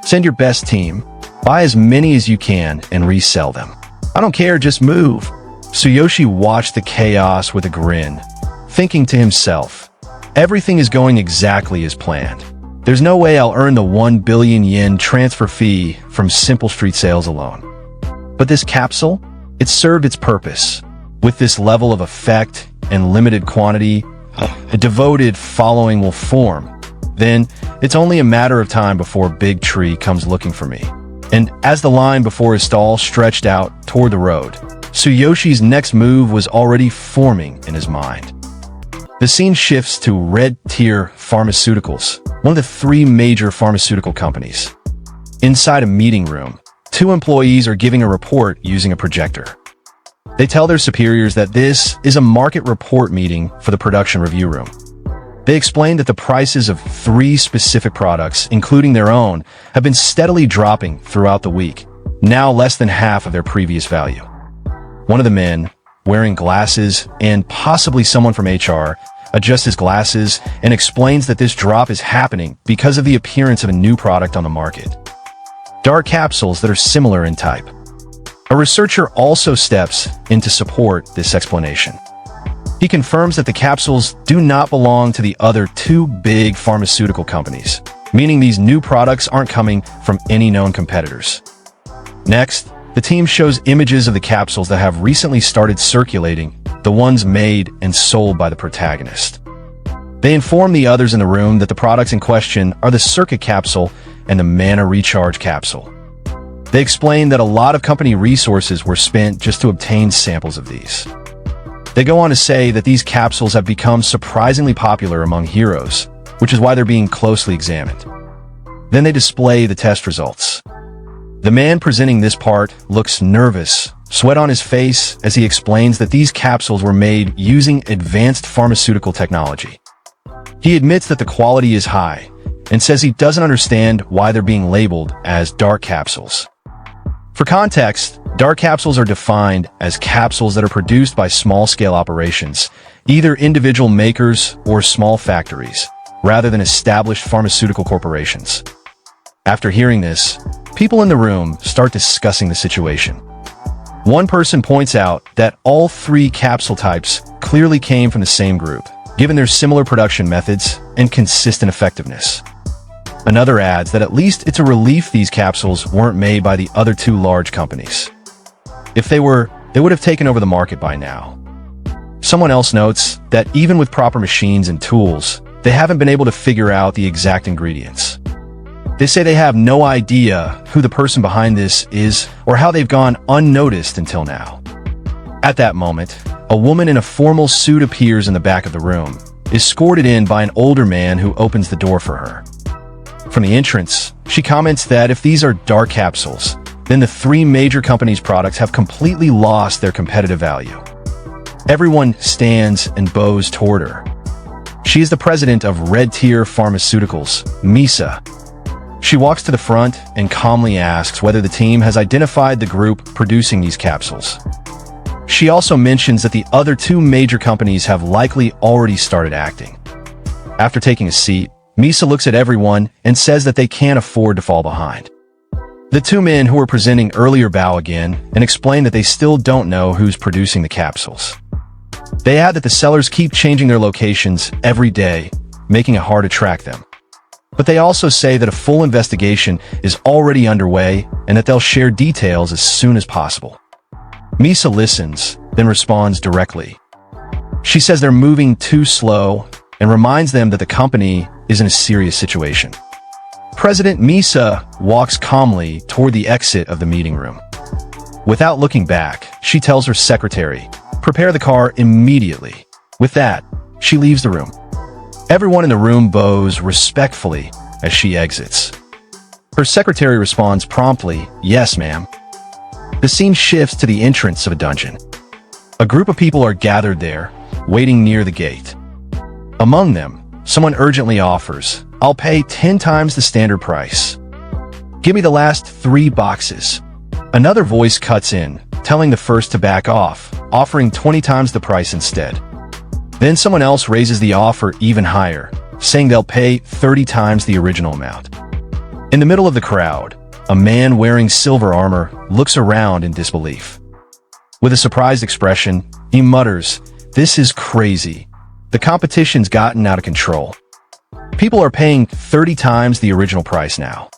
Send your best team. Buy as many as you can and resell them." "I don't care, just move." Tsuyoshi watched the chaos with a grin, thinking to himself, everything is going exactly as planned. There's no way I'll earn the 1 billion yen transfer fee from simple street sales alone. But this capsule, it served its purpose. With this level of effect and limited quantity, a devoted following will form. Then, it's only a matter of time before Big Tree comes looking for me. And as the line before his stall stretched out toward the road, Tsuyoshi's next move was already forming in his mind. The scene shifts to Red Tier Pharmaceuticals, one of the 3 major pharmaceutical companies. Inside a meeting room, 2 employees are giving a report using a projector. They tell their superiors that this is a market report meeting for the production review room. They explained that the prices of 3 specific products, including their own, have been steadily dropping throughout the week, now less than half of their previous value. One of the men, wearing glasses and possibly someone from HR, adjusts his glasses and explains that this drop is happening because of the appearance of a new product on the market. Dark capsules that are similar in type. A researcher also steps in to support this explanation. He confirms that the capsules do not belong to the other 2 big pharmaceutical companies, meaning these new products aren't coming from any known competitors. Next, the team shows images of the capsules that have recently started circulating, the ones made and sold by the protagonist. They inform the others in the room that the products in question are the Circuit Capsule and the Mana Recharge Capsule. They explain that a lot of company resources were spent just to obtain samples of these. They go on to say that these capsules have become surprisingly popular among heroes, which is why they're being closely examined. Then they display the test results. The man presenting this part looks nervous, sweat on his face as he explains that these capsules were made using advanced pharmaceutical technology. He admits that the quality is high and says he doesn't understand why they're being labeled as dark capsules. For context, dark capsules are defined as capsules that are produced by small-scale operations, either individual makers or small factories, rather than established pharmaceutical corporations. After hearing this, people in the room start discussing the situation. One person points out that all 3 capsule types clearly came from the same group, given their similar production methods and consistent effectiveness. Another adds that at least it's a relief these capsules weren't made by the other 2 large companies. If they were, they would have taken over the market by now. Someone else notes that even with proper machines and tools, they haven't been able to figure out the exact ingredients. They say they have no idea who the person behind this is or how they've gone unnoticed until now. At that moment, a woman in a formal suit appears in the back of the room, escorted in by an older man who opens the door for her. From the entrance, she comments that if these are dark capsules, then the 3 major companies' products have completely lost their competitive value. Everyone stands and bows toward her. She is the president of Red Tier Pharmaceuticals, Misa. She walks to the front and calmly asks whether the team has identified the group producing these capsules. She also mentions that the other 2 major companies have likely already started acting. After taking a seat, Misa looks at everyone and says that they can't afford to fall behind. The 2 men who were presenting earlier bow again and explain that they still don't know who's producing the capsules. They add that the sellers keep changing their locations every day, making it hard to track them. But they also say that a full investigation is already underway and that they'll share details as soon as possible. Misa listens, then responds directly. She says they're moving too slow and reminds them that the company is in a serious situation. President Misa walks calmly toward the exit of the meeting room. Without looking back, she tells her secretary, "Prepare the car immediately." With that, she leaves the room. Everyone in the room bows respectfully as she exits. Her secretary responds promptly, "Yes, ma'am." The scene shifts to the entrance of a dungeon. A group of people are gathered there, waiting near the gate. Among them, someone urgently offers, "I'll pay 10 times the standard price. Give me the last 3 boxes." Another voice cuts in, telling the first to back off, offering 20 times the price instead. Then someone else raises the offer even higher, saying they'll pay 30 times the original amount. In the middle of the crowd, a man wearing silver armor looks around in disbelief. With a surprised expression, he mutters, "This is crazy. The competition's gotten out of control. People are paying 30 times the original price now."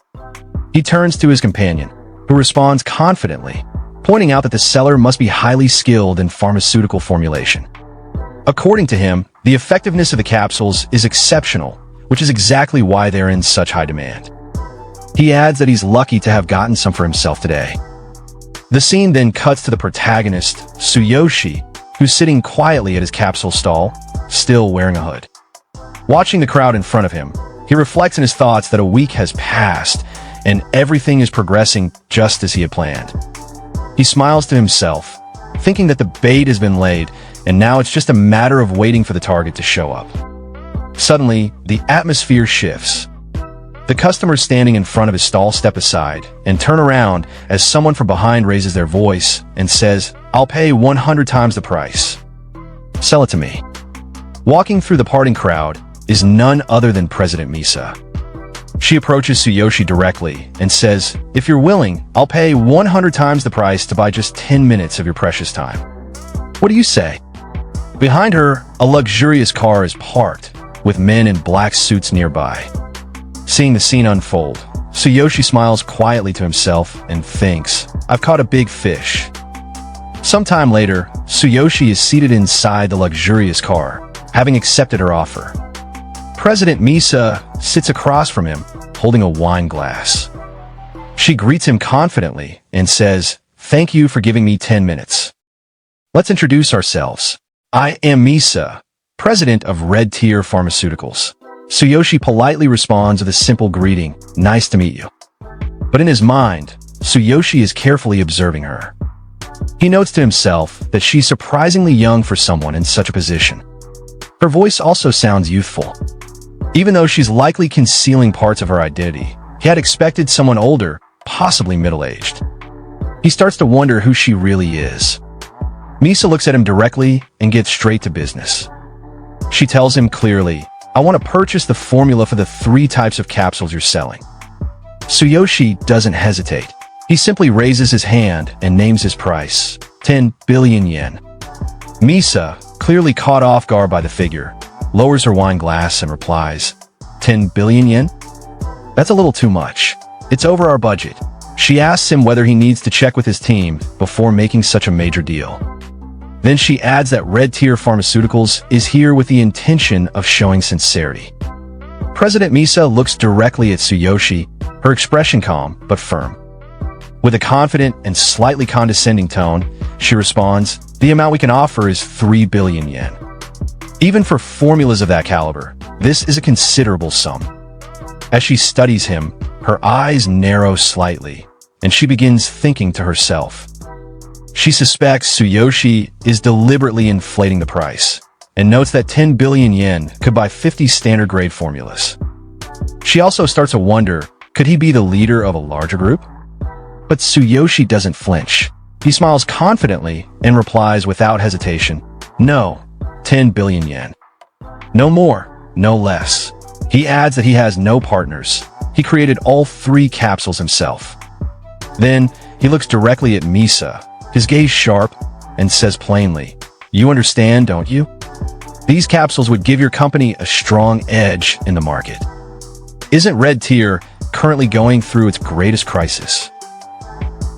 He turns to his companion, who responds confidently, pointing out that the seller must be highly skilled in pharmaceutical formulation. According to him, the effectiveness of the capsules is exceptional, which is exactly why they're in such high demand. He adds that he's lucky to have gotten some for himself today. The scene then cuts to the protagonist, Tsuyoshi, who's sitting quietly at his capsule stall, still wearing a hood. Watching the crowd in front of him, he reflects in his thoughts that a week has passed and everything is progressing just as he had planned. He smiles to himself, thinking that the bait has been laid and now it's just a matter of waiting for the target to show up. Suddenly, the atmosphere shifts. The customers standing in front of his stall step aside and turn around as someone from behind raises their voice and says, "I'll pay 100 times the price. Sell it to me." Walking through the parting crowd is none other than President Misa. She approaches Tsuyoshi directly and says, "If you're willing, I'll pay 100 times the price to buy just 10 minutes of your precious time. What do you say?" Behind her, a luxurious car is parked, with men in black suits nearby. Seeing the scene unfold, Tsuyoshi smiles quietly to himself and thinks, "I've caught a big fish." Sometime later, Tsuyoshi is seated inside the luxurious car, having accepted her offer. President Misa sits across from him, holding a wine glass. She greets him confidently and says, "Thank you for giving me 10 minutes. Let's introduce ourselves. I am Misa, president of Red Tier Pharmaceuticals." Tsuyoshi politely responds with a simple greeting, "Nice to meet you." But in his mind, Tsuyoshi is carefully observing her. He notes to himself that she's surprisingly young for someone in such a position. Her voice also sounds youthful. Even though she's likely concealing parts of her identity, he had expected someone older, possibly middle-aged. He starts to wonder who she really is. Misa looks at him directly and gets straight to business. She tells him clearly, "I want to purchase the formula for the 3 types of capsules you're selling." Tsuyoshi doesn't hesitate. He simply raises his hand and names his price, 10 billion yen. Misa, clearly caught off guard by the figure, lowers her wine glass and replies, 10 billion yen? That's a little too much. It's over our budget. She asks him whether he needs to check with his team before making such a major deal. Then she adds that Red Tier Pharmaceuticals is here with the intention of showing sincerity. President Misa looks directly at Tsuyoshi, her expression calm but firm. With a confident and slightly condescending tone, she responds, "The amount we can offer is 3 billion yen. Even for formulas of that caliber, this is a considerable sum." As she studies him, her eyes narrow slightly, and she begins thinking to herself. She suspects Tsuyoshi is deliberately inflating the price, and notes that 10 billion yen could buy 50 standard grade formulas. She also starts to wonder, could he be the leader of a larger group? But Tsuyoshi doesn't flinch. He smiles confidently and replies without hesitation, "No, 10 billion yen. No more, no less." He adds that he has no partners. He created all 3 capsules himself. Then he looks directly at Misa, his gaze sharp, and says plainly, "You understand, don't you? These capsules would give your company a strong edge in the market. Isn't Red Tier currently going through its greatest crisis?"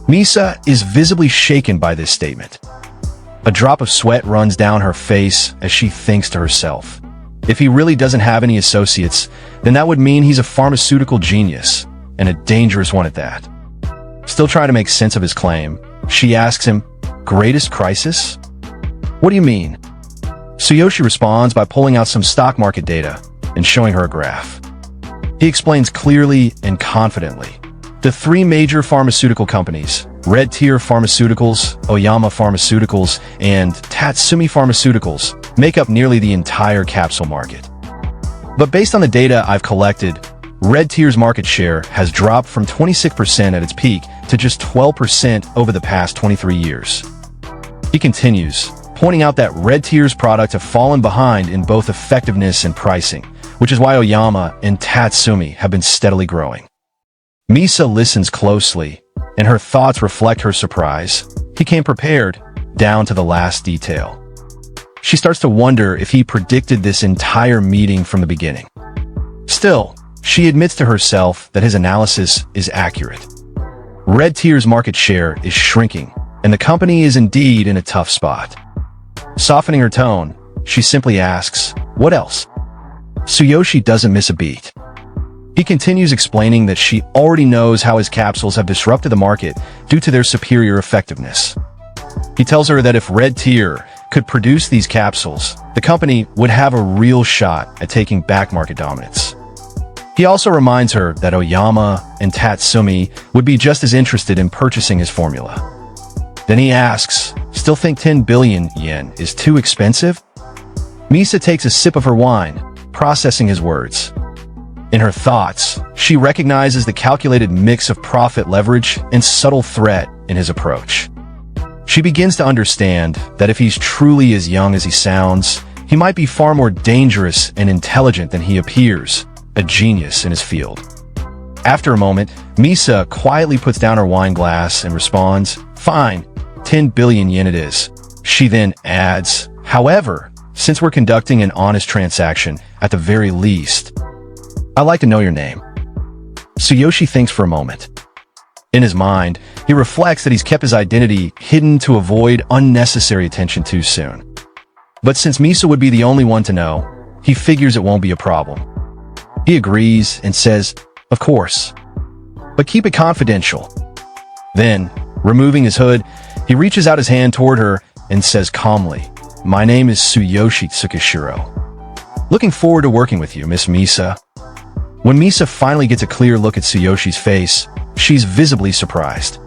Misa is visibly shaken by this statement. A drop of sweat runs down her face as she thinks to herself, if he really doesn't have any associates, then that would mean he's a pharmaceutical genius, and a dangerous one at that. Still trying to make sense of his claim, she asks him, "Greatest crisis? What do you mean?" Tsuyoshi responds by pulling out some stock market data and showing her a graph. He explains clearly and confidently. The 3 major pharmaceutical companies, Red Tier Pharmaceuticals, Oyama Pharmaceuticals, and Tatsumi Pharmaceuticals, make up nearly the entire capsule market. But based on the data I've collected, Red Tier's market share has dropped from 26% at its peak to just 12% over the past 23 years. He continues, pointing out that Red Tier's products have fallen behind in both effectiveness and pricing, which is why Oyama and Tatsumi have been steadily growing. Misa listens closely, and her thoughts reflect her surprise. He came prepared, down to the last detail. She starts to wonder if he predicted this entire meeting from the beginning. Still, she admits to herself that his analysis is accurate. Red Tier's market share is shrinking, and the company is indeed in a tough spot. Softening her tone, she simply asks, "What else?" Tsuyoshi doesn't miss a beat. He continues explaining that she already knows how his capsules have disrupted the market due to their superior effectiveness. He tells her that if Red Tier could produce these capsules, the company would have a real shot at taking back market dominance. He also reminds her that Oyama and Tatsumi would be just as interested in purchasing his formula. Then he asks, "Still think 10 billion yen is too expensive?" Misa takes a sip of her wine, processing his words. In her thoughts, she recognizes the calculated mix of profit leverage and subtle threat in his approach. She begins to understand that if he's truly as young as he sounds, he might be far more dangerous and intelligent than he appears, a genius in his field. After a moment, Misa quietly puts down her wine glass and responds, "Fine, 10 billion yen it is." She then adds, "However, since we're conducting an honest transaction, at the very least, I'd like to know your name." Tsuyoshi thinks for a moment. In his mind, he reflects that he's kept his identity hidden to avoid unnecessary attention too soon. But since Misa would be the only one to know, he figures it won't be a problem. He agrees and says, "Of course, but keep it confidential." Then, removing his hood, he reaches out his hand toward her and says calmly, "My name is Tsuyoshi Tsukishiro. Looking forward to working with you, Miss Misa." When Misa finally gets a clear look at Tsuyoshi's face, she's visibly surprised.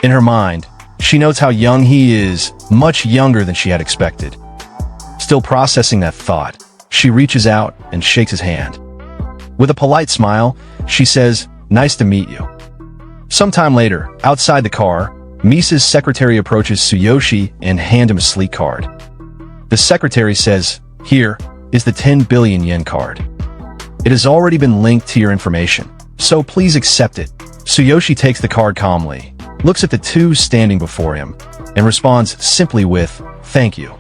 In her mind, she notes how young he is, much younger than she had expected. Still processing that thought, she reaches out and shakes his hand. With a polite smile, she says, "Nice to meet you." Sometime later, outside the car, Misa's secretary approaches Tsuyoshi and hands him a sleek card. The secretary says, "Here is the 10 billion yen card. It has already been linked to your information, so please accept it." Tsuyoshi takes the card calmly, looks at the two standing before him, and responds simply with, "Thank you."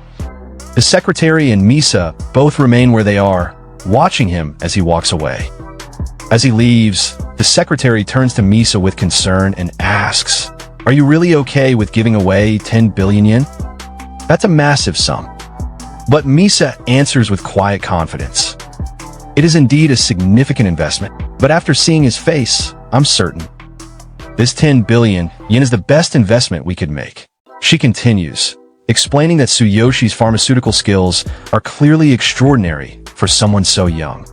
The secretary and Misa both remain where they are, watching him as he walks away. As he leaves, the secretary turns to Misa with concern and asks, "Are you really okay with giving away 10 billion yen? That's a massive sum." But Misa answers with quiet confidence. "It is indeed a significant investment, but after seeing his face, I'm certain. This 10 billion yen is the best investment we could make." She continues, explaining that Tsuyoshi's pharmaceutical skills are clearly extraordinary for someone so young.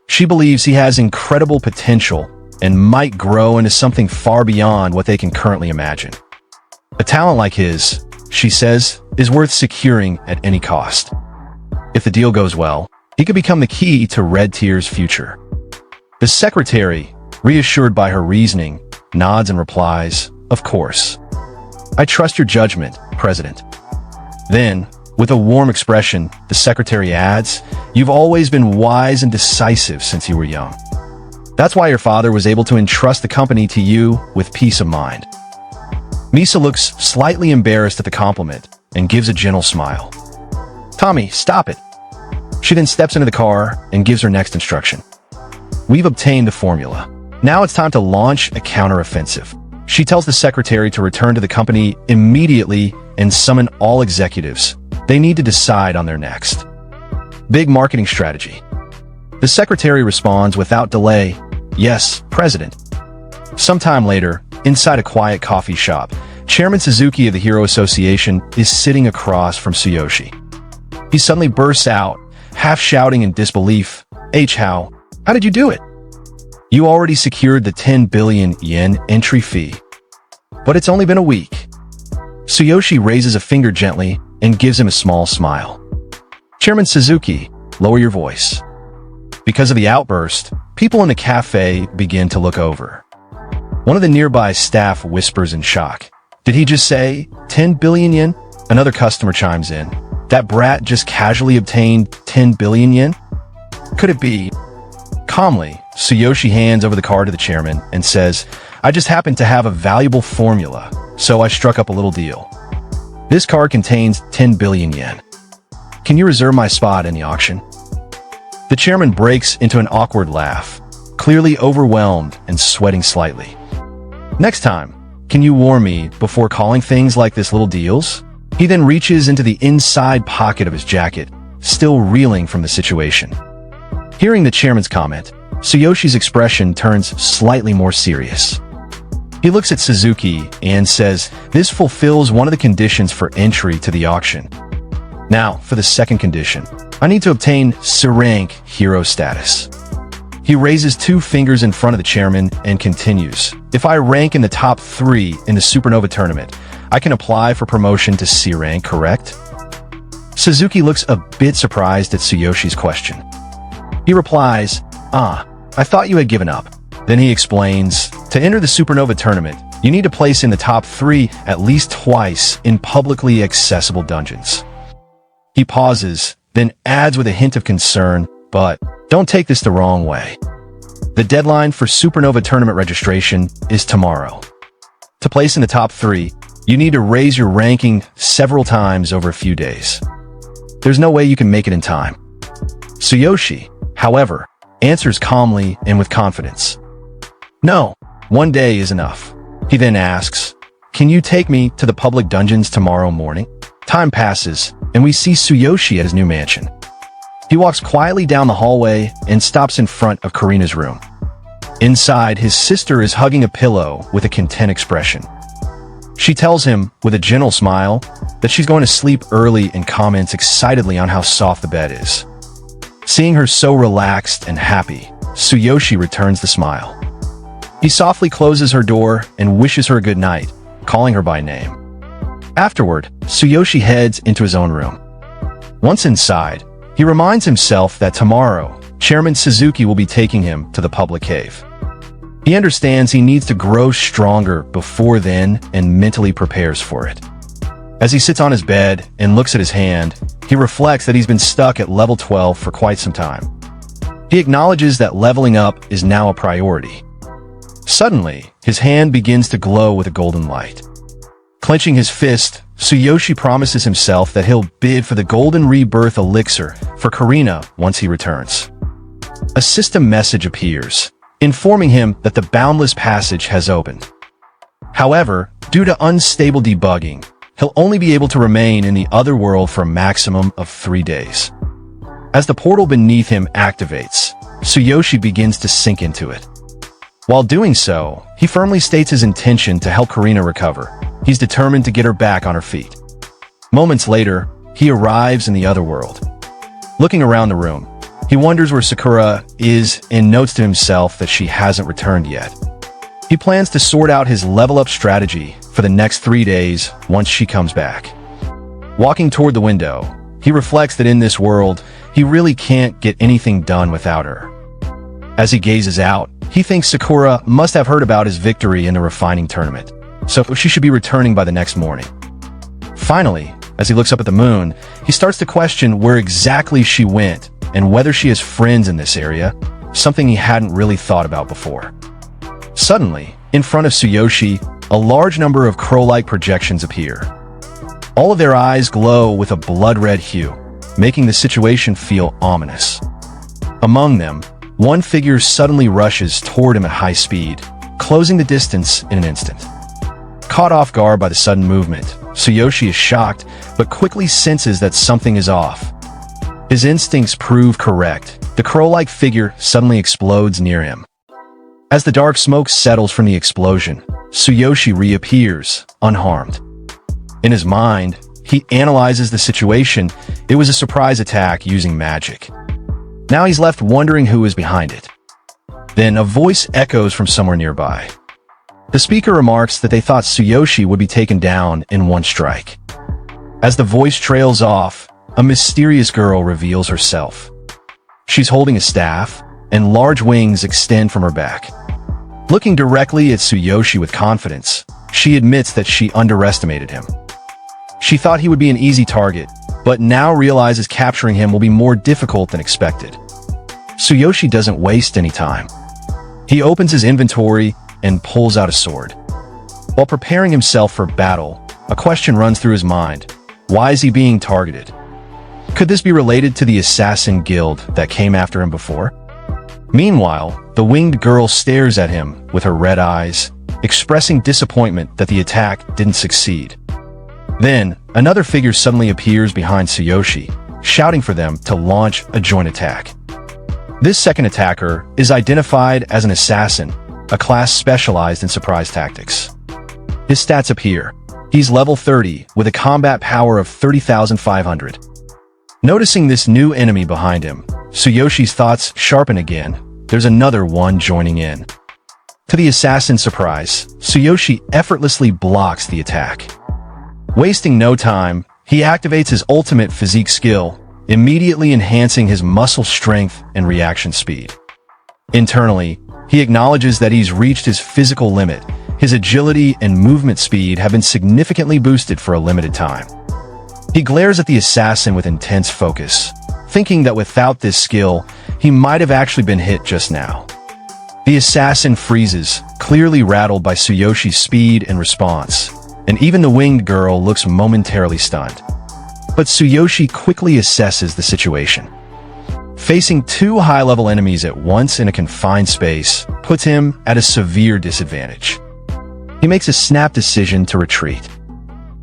She believes he has incredible potential and might grow into something far beyond what they can currently imagine. A talent like his, she says, is worth securing at any cost. If the deal goes well, he could become the key to Red Tier's future. The secretary, reassured by her reasoning, nods and replies, "Of course. I trust your judgment, President." Then, with a warm expression, the secretary adds, "You've always been wise and decisive since you were young. That's why your father was able to entrust the company to you with peace of mind." Misa looks slightly embarrassed at the compliment and gives a gentle smile. "Tommy, stop it." She then steps into the car and gives her next instruction. "We've obtained the formula. Now it's time to launch a counteroffensive." She tells the secretary to return to the company immediately and summon all executives. They need to decide on their next big marketing strategy. The secretary responds without delay, "Yes, President." Sometime later, inside a quiet coffee shop, Chairman Suzuki of the Hero Association is sitting across from Tsuyoshi. He suddenly bursts out, half shouting in disbelief, How did you do it? You already secured the 10 billion yen entry fee. But it's only been a week." Tsuyoshi raises a finger gently and gives him a small smile. "Chairman Suzuki, lower your voice." Because of the outburst, people in the cafe begin to look over. One of the nearby staff whispers in shock, "Did he just say 10 billion yen? Another customer chimes in, "That brat just casually obtained 10 billion yen? Could it be?" Calmly, Tsuyoshi hands over the card to the chairman and says, "I just happen to have a valuable formula, so I struck up a little deal. This card contains 10 billion yen. Can you reserve my spot in the auction?" The chairman breaks into an awkward laugh, clearly overwhelmed and sweating slightly. "Next time, can you warn me before calling things like this little deals?" He then reaches into the inside pocket of his jacket, still reeling from the situation. Hearing the chairman's comment, Tsuyoshi's expression turns slightly more serious. He looks at Suzuki and says, "This fulfills one of the conditions for entry to the auction. Now, for the second condition, I need to obtain C-rank hero status." He raises two fingers in front of the chairman and continues, "If I rank in the top 3 in the Supernova tournament, I can apply for promotion to C rank, correct?" Suzuki looks a bit surprised at Tsuyoshi's question. He replies, I thought you had given up. Then he explains, to enter the Supernova tournament, you need to place in the top 3 at least twice in publicly accessible dungeons. He pauses, then adds with a hint of concern, but don't take this the wrong way. The deadline for Supernova tournament registration is tomorrow. To place in the top 3, you need to raise your ranking several times over a few days. There's no way you can make it in time. Tsuyoshi, however, answers calmly and with confidence. No, 1 day is enough. He then asks, can you take me to the public dungeons tomorrow morning? Time passes, and we see Tsuyoshi at his new mansion. He walks quietly down the hallway and stops in front of Karina's room. Inside, his sister is hugging a pillow with a content expression. She tells him, with a gentle smile, that she's going to sleep early and comments excitedly on how soft the bed is. Seeing her so relaxed and happy, Tsuyoshi returns the smile. He softly closes her door and wishes her a good night, calling her by name. Afterward, Tsuyoshi heads into his own room. Once inside, he reminds himself that tomorrow, Chairman Suzuki will be taking him to the public cave. He understands he needs to grow stronger before then and mentally prepares for it. As he sits on his bed and looks at his hand, he reflects that he's been stuck at level 12 for quite some time. He acknowledges that leveling up is now a priority. Suddenly, his hand begins to glow with a golden light. Clenching his fist, Tsuyoshi promises himself that he'll bid for the Golden Rebirth Elixir for Karina once he returns. A system message appears, informing him that the Boundless Passage has opened. However, due to unstable debugging, he'll only be able to remain in the other world for a maximum of 3 days. As the portal beneath him activates, Tsuyoshi begins to sink into it. While doing so, he firmly states his intention to help Karina recover. He's determined to get her back on her feet. Moments later, he arrives in the other world. Looking around the room, he wonders where Sakura is and notes to himself that she hasn't returned yet. He plans to sort out his level-up strategy for the next 3 days once she comes back. Walking toward the window, he reflects that in this world, he really can't get anything done without her. As he gazes out, he thinks Sakura must have heard about his victory in the refining tournament, so she should be returning by the next morning. Finally, as he looks up at the moon, he starts to question where exactly she went and whether she has friends in this area, something he hadn't really thought about before. Suddenly, in front of Tsuyoshi, a large number of crow-like projections appear. All of their eyes glow with a blood-red hue, making the situation feel ominous. Among them, one figure suddenly rushes toward him at high speed, closing the distance in an instant. Caught off guard by the sudden movement, Tsuyoshi is shocked, but quickly senses that something is off. His instincts prove correct. The crow-like figure suddenly explodes near him. As the dark smoke settles from the explosion, Tsuyoshi reappears, unharmed. In his mind, he analyzes the situation. It was a surprise attack using magic. Now he's left wondering who is behind it. Then a voice echoes from somewhere nearby. The speaker remarks that they thought Tsuyoshi would be taken down in one strike. As the voice trails off, a mysterious girl reveals herself. She's holding a staff, and large wings extend from her back. Looking directly at Tsuyoshi with confidence, she admits that she underestimated him. She thought he would be an easy target, but now realizes capturing him will be more difficult than expected. Tsuyoshi doesn't waste any time. He opens his inventory and pulls out a sword. While preparing himself for battle, a question runs through his mind. Why is he being targeted? Could this be related to the assassin guild that came after him before? Meanwhile, the winged girl stares at him with her red eyes, expressing disappointment that the attack didn't succeed. Then, another figure suddenly appears behind Tsuyoshi, shouting for them to launch a joint attack. This second attacker is identified as an assassin, a class specialized in surprise tactics. His stats appear. He's level 30 with a combat power of 30,500. Noticing this new enemy behind him, Tsuyoshi's thoughts sharpen again. There's another one joining in. To the assassin's surprise, Tsuyoshi effortlessly blocks the attack. Wasting no time, he activates his ultimate physique skill, immediately enhancing his muscle strength and reaction speed. Internally, he acknowledges that he's reached his physical limit. His agility and movement speed have been significantly boosted for a limited time. He glares at the assassin with intense focus, thinking that without this skill, he might have actually been hit just now. The assassin freezes, clearly rattled by Tsuyoshi's speed and response, and even the winged girl looks momentarily stunned. But Tsuyoshi quickly assesses the situation. Facing two high-level enemies at once in a confined space puts him at a severe disadvantage. He makes a snap decision to retreat.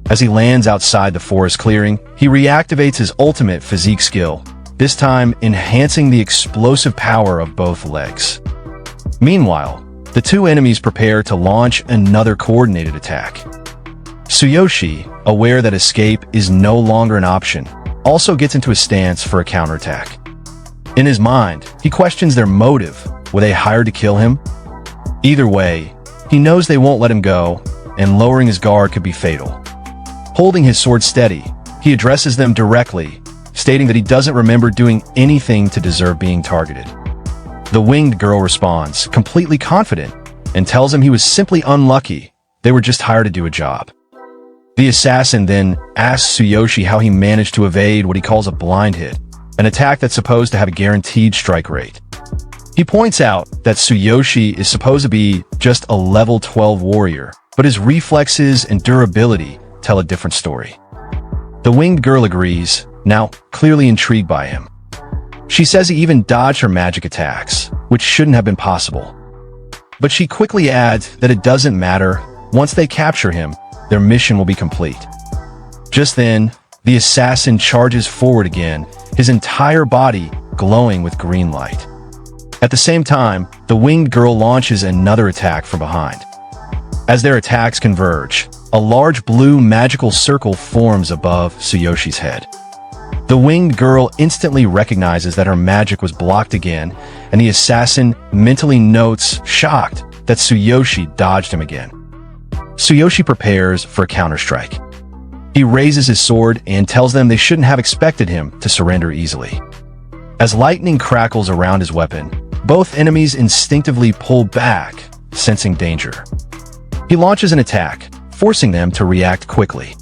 As he lands outside the forest clearing, he reactivates his ultimate physique skill, this time enhancing the explosive power of both legs. Meanwhile, the two enemies prepare to launch another coordinated attack. Tsuyoshi, aware that escape is no longer an option, also gets into a stance for a counterattack. In his mind, he questions their motive. Were they hired to kill him? Either way, he knows they won't let him go, and lowering his guard could be fatal. Holding his sword steady, he addresses them directly, stating that he doesn't remember doing anything to deserve being targeted. The winged girl responds, completely confident, and tells him he was simply unlucky. They were just hired to do a job. The assassin then asks Tsuyoshi how he managed to evade what he calls a blind hit, an attack that's supposed to have a guaranteed strike rate. He points out that Tsuyoshi is supposed to be just a level 12 warrior, but his reflexes and durability tell a different story. The winged girl agrees, now clearly intrigued by him. She says he even dodged her magic attacks, which shouldn't have been possible. But she quickly adds that it doesn't matter. Once they capture him, their mission will be complete. Just then, the assassin charges forward again, his entire body glowing with green light. At the same time, the winged girl launches another attack from behind. As their attacks converge, a large blue magical circle forms above Tsuyoshi's head. The winged girl instantly recognizes that her magic was blocked again, and the assassin mentally notes, shocked, that Tsuyoshi dodged him again. Tsuyoshi prepares for a counterstrike. He raises his sword and tells them they shouldn't have expected him to surrender easily. As lightning crackles around his weapon, both enemies instinctively pull back, sensing danger. He launches an attack, forcing them to react quickly.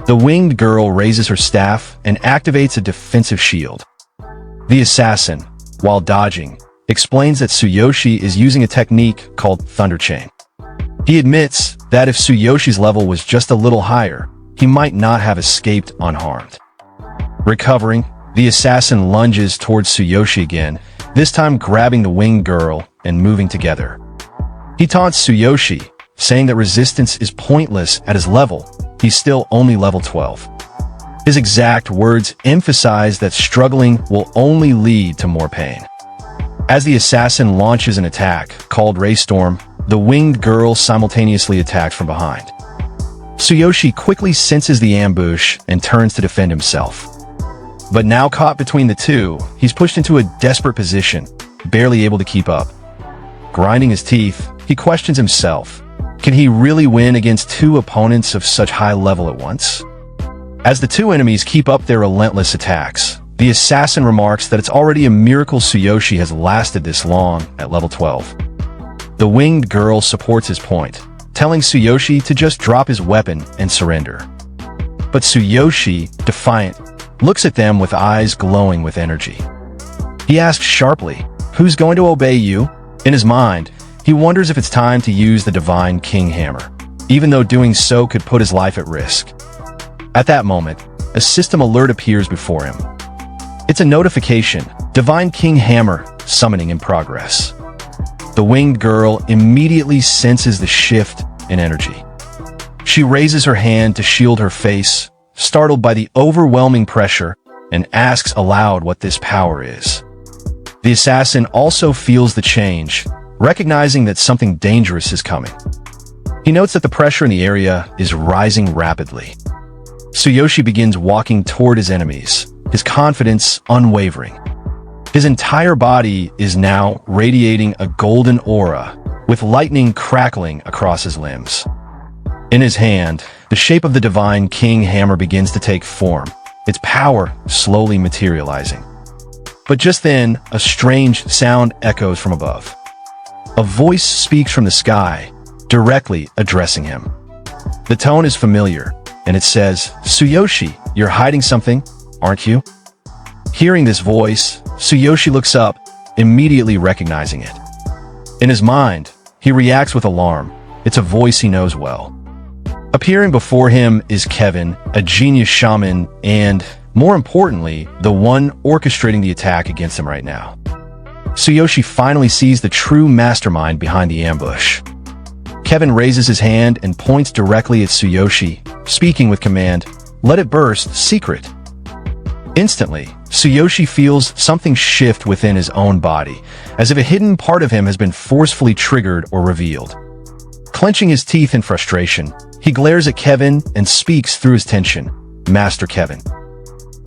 The winged girl raises her staff and activates a defensive shield. The assassin, while dodging, explains that Tsuyoshi is using a technique called Thunder Chain. He admits that if Tsuyoshi's level was just a little higher, he might not have escaped unharmed. Recovering, the assassin lunges towards Tsuyoshi again, this time grabbing the winged girl and moving together. He taunts Tsuyoshi, saying that resistance is pointless at his level. He's still only level 12. His exact words emphasize that struggling will only lead to more pain. As the assassin launches an attack called Raystorm, the winged girl simultaneously attacks from behind. Tsuyoshi quickly senses the ambush and turns to defend himself. But now caught between the two, he's pushed into a desperate position, barely able to keep up. Grinding his teeth, he questions himself. Can he really win against two opponents of such high level at once? As the two enemies keep up their relentless attacks, the assassin remarks that it's already a miracle Tsuyoshi has lasted this long at level 12. The winged girl supports his point, telling Tsuyoshi to just drop his weapon and surrender. But Tsuyoshi, defiant, looks at them with eyes glowing with energy. He asks sharply, "Who's going to obey you?" In his mind, he wonders if it's time to use the Divine King Hammer, even though doing so could put his life at risk. At that moment, a system alert appears before him. It's a notification, Divine King Hammer, summoning in progress. The winged girl immediately senses the shift in energy. She raises her hand to shield her face, startled by the overwhelming pressure, and asks aloud what this power is. The assassin also feels the change, recognizing that something dangerous is coming. He notes that the pressure in the area is rising rapidly. Tsuyoshi begins walking toward his enemies, his confidence unwavering. His entire body is now radiating a golden aura, with lightning crackling across his limbs. In his hand, the shape of the Divine King Hammer begins to take form, its power slowly materializing. But just then, a strange sound echoes from above. A voice speaks from the sky, directly addressing him. The tone is familiar, and it says, "Tsuyoshi, you're hiding something, aren't you?" Hearing this voice, Tsuyoshi looks up, immediately recognizing it. In his mind, he reacts with alarm. It's a voice he knows well. Appearing before him is Kevin, a genius shaman, and, more importantly, the one orchestrating the attack against him right now. Tsuyoshi finally sees the true mastermind behind the ambush. Kevin raises his hand and points directly at Tsuyoshi, speaking with command, "Let it burst, secret." Instantly, Tsuyoshi feels something shift within his own body, as if a hidden part of him has been forcefully triggered or revealed. Clenching his teeth in frustration, he glares at Kevin and speaks through his tension, "Master Kevin."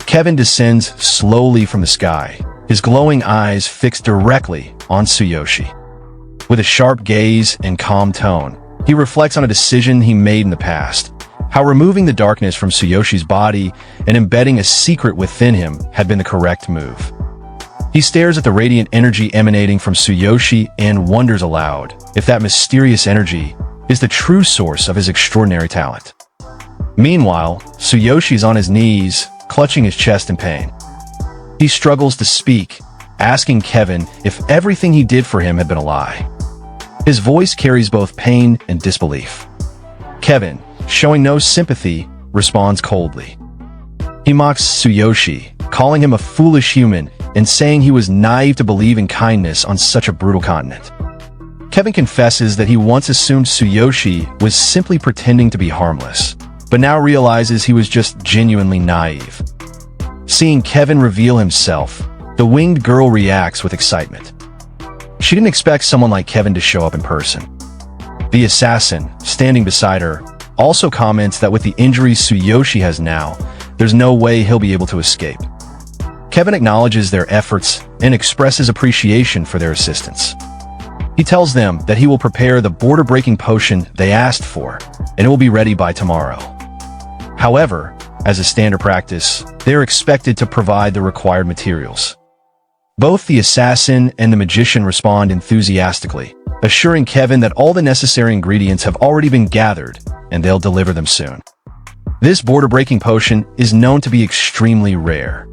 Kevin descends slowly from the sky, his glowing eyes fixed directly on Tsuyoshi. With a sharp gaze and calm tone, he reflects on a decision he made in the past, how removing the darkness from Tsuyoshi's body and embedding a secret within him had been the correct move. He stares at the radiant energy emanating from Tsuyoshi and wonders aloud if that mysterious energy is the true source of his extraordinary talent. Meanwhile, Tsuyoshi is on his knees, clutching his chest in pain. He struggles to speak, asking Kevin if everything he did for him had been a lie. His voice carries both pain and disbelief. Kevin, showing no sympathy, responds coldly. He mocks Tsuyoshi, calling him a foolish human and saying he was naive to believe in kindness on such a brutal continent. Kevin confesses that he once assumed Tsuyoshi was simply pretending to be harmless, but now realizes he was just genuinely naive. Seeing Kevin reveal himself, the winged girl reacts with excitement. She didn't expect someone like Kevin to show up in person. The assassin, standing beside her, also comments that with the injuries Tsuyoshi has now, there's no way he'll be able to escape. Kevin acknowledges their efforts and expresses appreciation for their assistance. He tells them that he will prepare the border-breaking potion they asked for, and it will be ready by tomorrow. However, as a standard practice, they are expected to provide the required materials. Both the assassin and the magician respond enthusiastically, assuring Kevin that all the necessary ingredients have already been gathered, and they'll deliver them soon. This border-breaking potion is known to be extremely rare.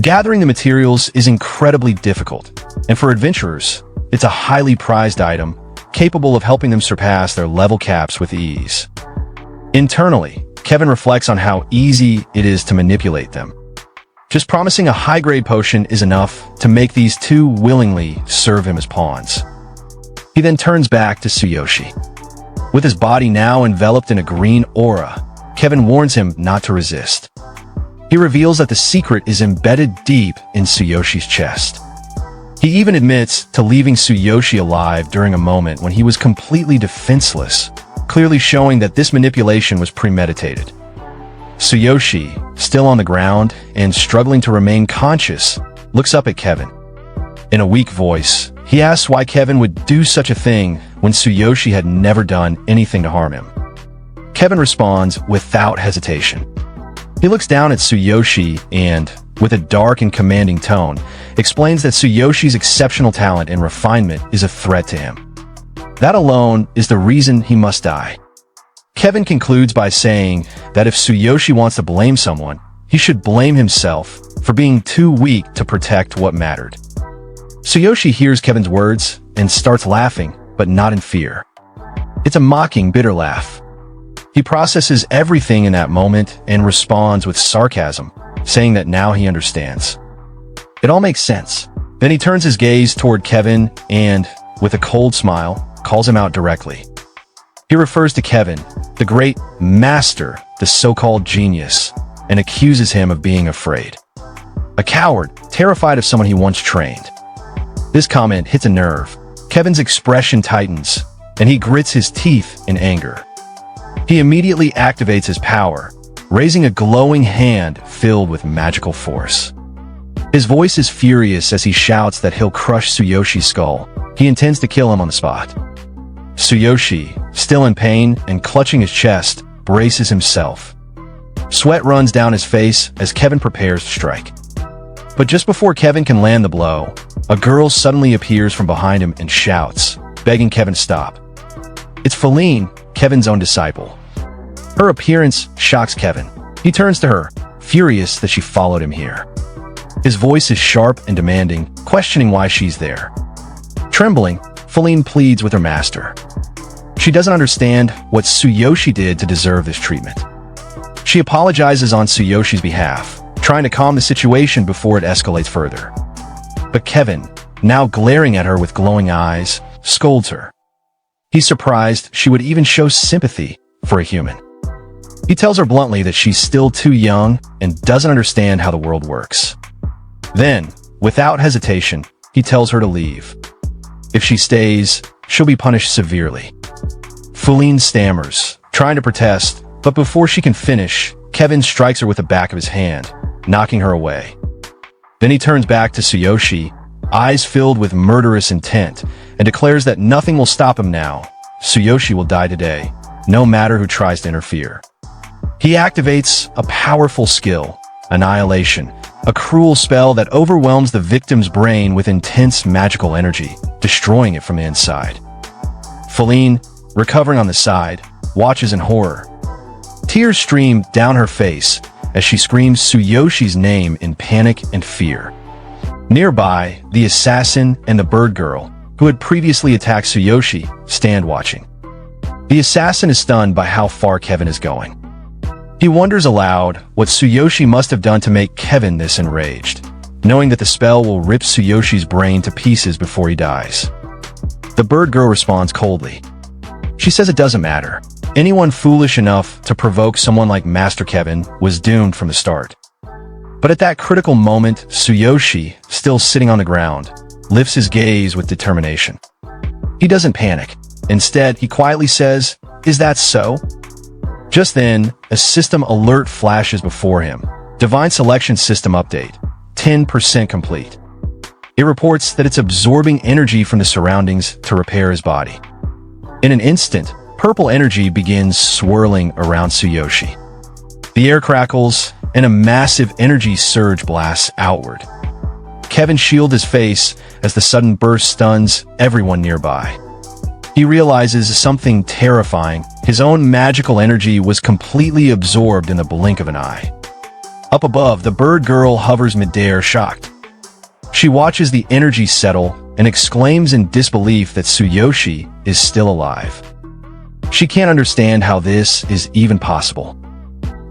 Gathering the materials is incredibly difficult, and for adventurers, it's a highly prized item, capable of helping them surpass their level caps with ease. Internally, Kevin reflects on how easy it is to manipulate them. Just promising a high-grade potion is enough to make these two willingly serve him as pawns. He then turns back to Tsuyoshi. With his body now enveloped in a green aura, Kevin warns him not to resist. He reveals that the secret is embedded deep in Tsuyoshi's chest. He even admits to leaving Tsuyoshi alive during a moment when he was completely defenseless, clearly showing that this manipulation was premeditated. Tsuyoshi, still on the ground and struggling to remain conscious, looks up at Kevin. In a weak voice, he asks why Kevin would do such a thing when Tsuyoshi had never done anything to harm him. Kevin responds without hesitation. He looks down at Tsuyoshi and, with a dark and commanding tone, explains that Tsuyoshi's exceptional talent and refinement is a threat to him. That alone is the reason he must die. Kevin concludes by saying that if Tsuyoshi wants to blame someone, he should blame himself for being too weak to protect what mattered. Tsuyoshi hears Kevin's words and starts laughing, but not in fear. It's a mocking, bitter laugh. He processes everything in that moment and responds with sarcasm, saying that now he understands. It all makes sense. Then he turns his gaze toward Kevin and, with a cold smile, calls him out directly. He refers to Kevin, the great master, the so-called genius, and accuses him of being afraid. A coward, terrified of someone he once trained. This comment hits a nerve. Kevin's expression tightens, and he grits his teeth in anger. He immediately activates his power, raising a glowing hand filled with magical force. His voice is furious as he shouts that he'll crush Tsuyoshi's skull. He intends to kill him on the spot. Tsuyoshi, still in pain and clutching his chest, braces himself. Sweat runs down his face as Kevin prepares to strike. But just before Kevin can land the blow, a girl suddenly appears from behind him and shouts, begging Kevin to stop. It's Feline, Kevin's own disciple. Her appearance shocks Kevin. He turns to her, furious that she followed him here. His voice is sharp and demanding, questioning why she's there. Trembling, Feline pleads with her master. She doesn't understand what Tsuyoshi did to deserve this treatment. She apologizes on Tsuyoshi's behalf, trying to calm the situation before it escalates further. But Kevin, now glaring at her with glowing eyes, scolds her. He's surprised she would even show sympathy for a human. He tells her bluntly that she's still too young and doesn't understand how the world works. Then, without hesitation, he tells her to leave. If she stays, she'll be punished severely. Feline stammers, trying to protest, but before she can finish, Kevin strikes her with the back of his hand, knocking her away. Then he turns back to Tsuyoshi, eyes filled with murderous intent, and declares that nothing will stop him now. Tsuyoshi will die today, no matter who tries to interfere. He activates a powerful skill, Annihilation, a cruel spell that overwhelms the victim's brain with intense magical energy, destroying it from the inside. Feline, recovering on the side, watches in horror. Tears stream down her face as she screams Tsuyoshi's name in panic and fear. Nearby, the assassin and the bird girl, who had previously attacked Tsuyoshi, stand watching. The assassin is stunned by how far Kevin is going. He wonders aloud what Tsuyoshi must have done to make Kevin this enraged, knowing that the spell will rip Tsuyoshi's brain to pieces before he dies. The bird girl responds coldly. She says it doesn't matter. Anyone foolish enough to provoke someone like Master Kevin was doomed from the start. But at that critical moment, Tsuyoshi, still sitting on the ground, lifts his gaze with determination. He doesn't panic. Instead, he quietly says, "Is that so?" Just then, a system alert flashes before him. Divine Selection System Update. 10% complete. It reports that it's absorbing energy from the surroundings to repair his body. In an instant, purple energy begins swirling around Tsuyoshi. The air crackles, and a massive energy surge blasts outward. Kevin shields his face as the sudden burst stuns everyone nearby. He realizes something terrifying. His own magical energy was completely absorbed in the blink of an eye. Up above, the bird girl hovers midair, shocked. She watches the energy settle and exclaims in disbelief that Tsuyoshi is still alive. She can't understand how this is even possible.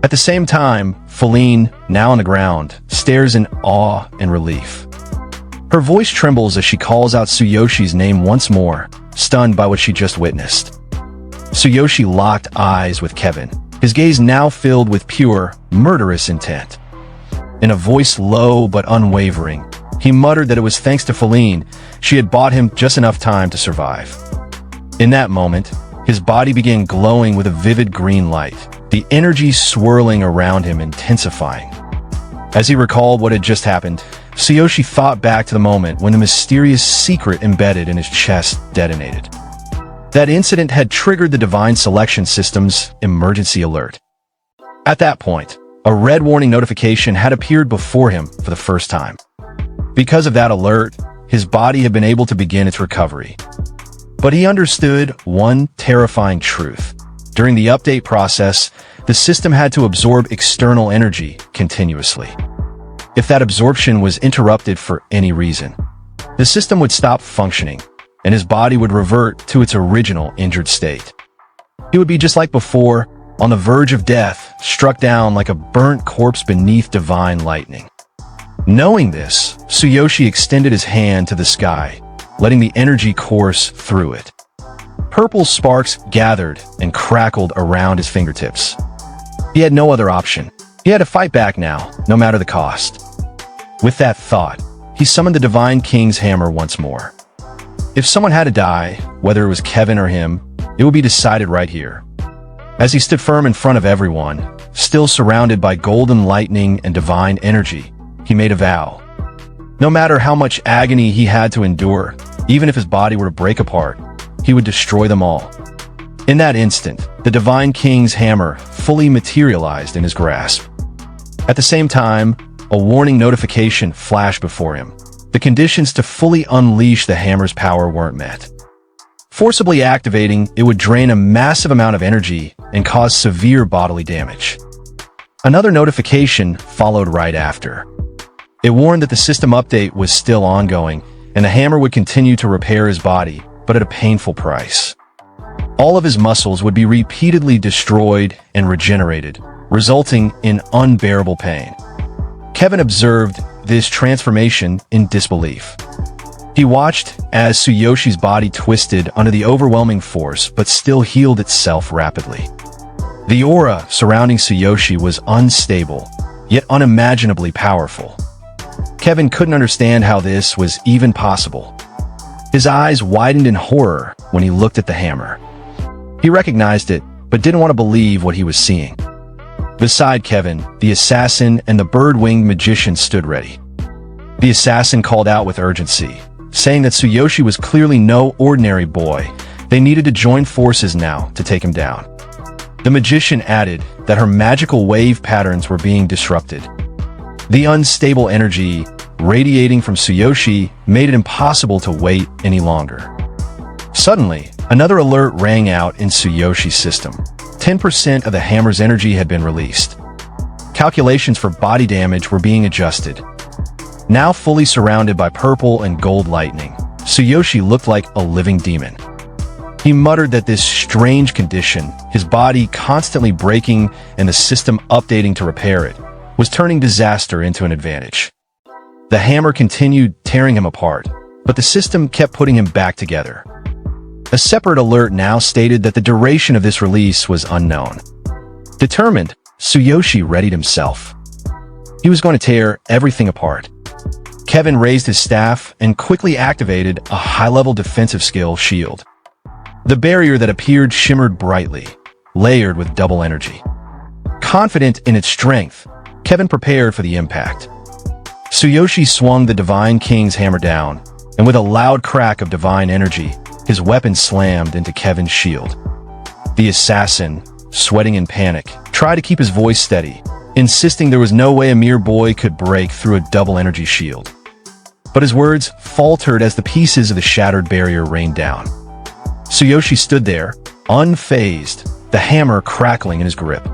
At the same time, Feline, now on the ground, stares in awe and relief. Her voice trembles as she calls out Tsuyoshi's name once more, stunned by what she just witnessed. Tsuyoshi locked eyes with Kevin, his gaze now filled with pure, murderous intent. In a voice low but unwavering, he muttered that it was thanks to Feline she had bought him just enough time to survive. In that moment, his body began glowing with a vivid green light, the energy swirling around him intensifying. As he recalled what had just happened, Tsuyoshi thought back to the moment when the mysterious secret embedded in his chest detonated. That incident had triggered the Divine Selection System's emergency alert. At that point, a red warning notification had appeared before him for the first time. Because of that alert, his body had been able to begin its recovery. But he understood one terrifying truth. During the update process, the system had to absorb external energy continuously. If that absorption was interrupted for any reason, the system would stop functioning, and his body would revert to its original injured state. He would be just like before, on the verge of death, struck down like a burnt corpse beneath divine lightning. Knowing this, Tsuyoshi extended his hand to the sky, letting the energy course through it. Purple sparks gathered and crackled around his fingertips. He had no other option. He had to fight back now, no matter the cost. With that thought, he summoned the Divine King's hammer once more. If someone had to die, whether it was Kevin or him, it would be decided right here. As he stood firm in front of everyone, still surrounded by golden lightning and divine energy, he made a vow. No matter how much agony he had to endure, even if his body were to break apart, he would destroy them all. In that instant, the Divine King's hammer fully materialized in his grasp. At the same time, a warning notification flashed before him. The conditions to fully unleash the hammer's power weren't met. Forcibly activating, it would drain a massive amount of energy and cause severe bodily damage. Another notification followed right after. It warned that the system update was still ongoing, and the hammer would continue to repair his body, but at a painful price. All of his muscles would be repeatedly destroyed and regenerated, resulting in unbearable pain. Kevin observed this transformation in disbelief. He watched as Tsuyoshi's body twisted under the overwhelming force but still healed itself rapidly. The aura surrounding Tsuyoshi was unstable, yet unimaginably powerful. Kevin couldn't understand how this was even possible. His eyes widened in horror when he looked at the hammer. He recognized it, but didn't want to believe what he was seeing. Beside Kevin, the assassin and the bird-winged magician stood ready. The assassin called out with urgency, saying that Tsuyoshi was clearly no ordinary boy. They needed to join forces now to take him down. The magician added that her magical wave patterns were being disrupted. The unstable energy radiating from Tsuyoshi made it impossible to wait any longer. Suddenly, another alert rang out in Tsuyoshi's system. 10% of the hammer's energy had been released. Calculations for body damage were being adjusted. Now fully surrounded by purple and gold lightning, Tsuyoshi looked like a living demon. He muttered that this strange condition, his body constantly breaking and the system updating to repair it, was turning disaster into an advantage. The hammer continued tearing him apart, but the system kept putting him back together. A separate alert now stated that the duration of this release was unknown. Determined, Tsuyoshi readied himself. He was going to tear everything apart. Kevin raised his staff and quickly activated a high-level defensive skill shield. The barrier that appeared shimmered brightly, layered with double energy. Confident in its strength, Kevin prepared for the impact. Tsuyoshi swung the Divine King's hammer down, and with a loud crack of divine energy, his weapon slammed into Kevin's shield. The assassin, sweating in panic, tried to keep his voice steady, insisting there was no way a mere boy could break through a double energy shield. But his words faltered as the pieces of the shattered barrier rained down. Tsuyoshi stood there, unfazed, the hammer crackling in his grip.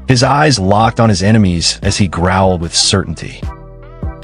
His eyes locked on his enemies as he growled with certainty.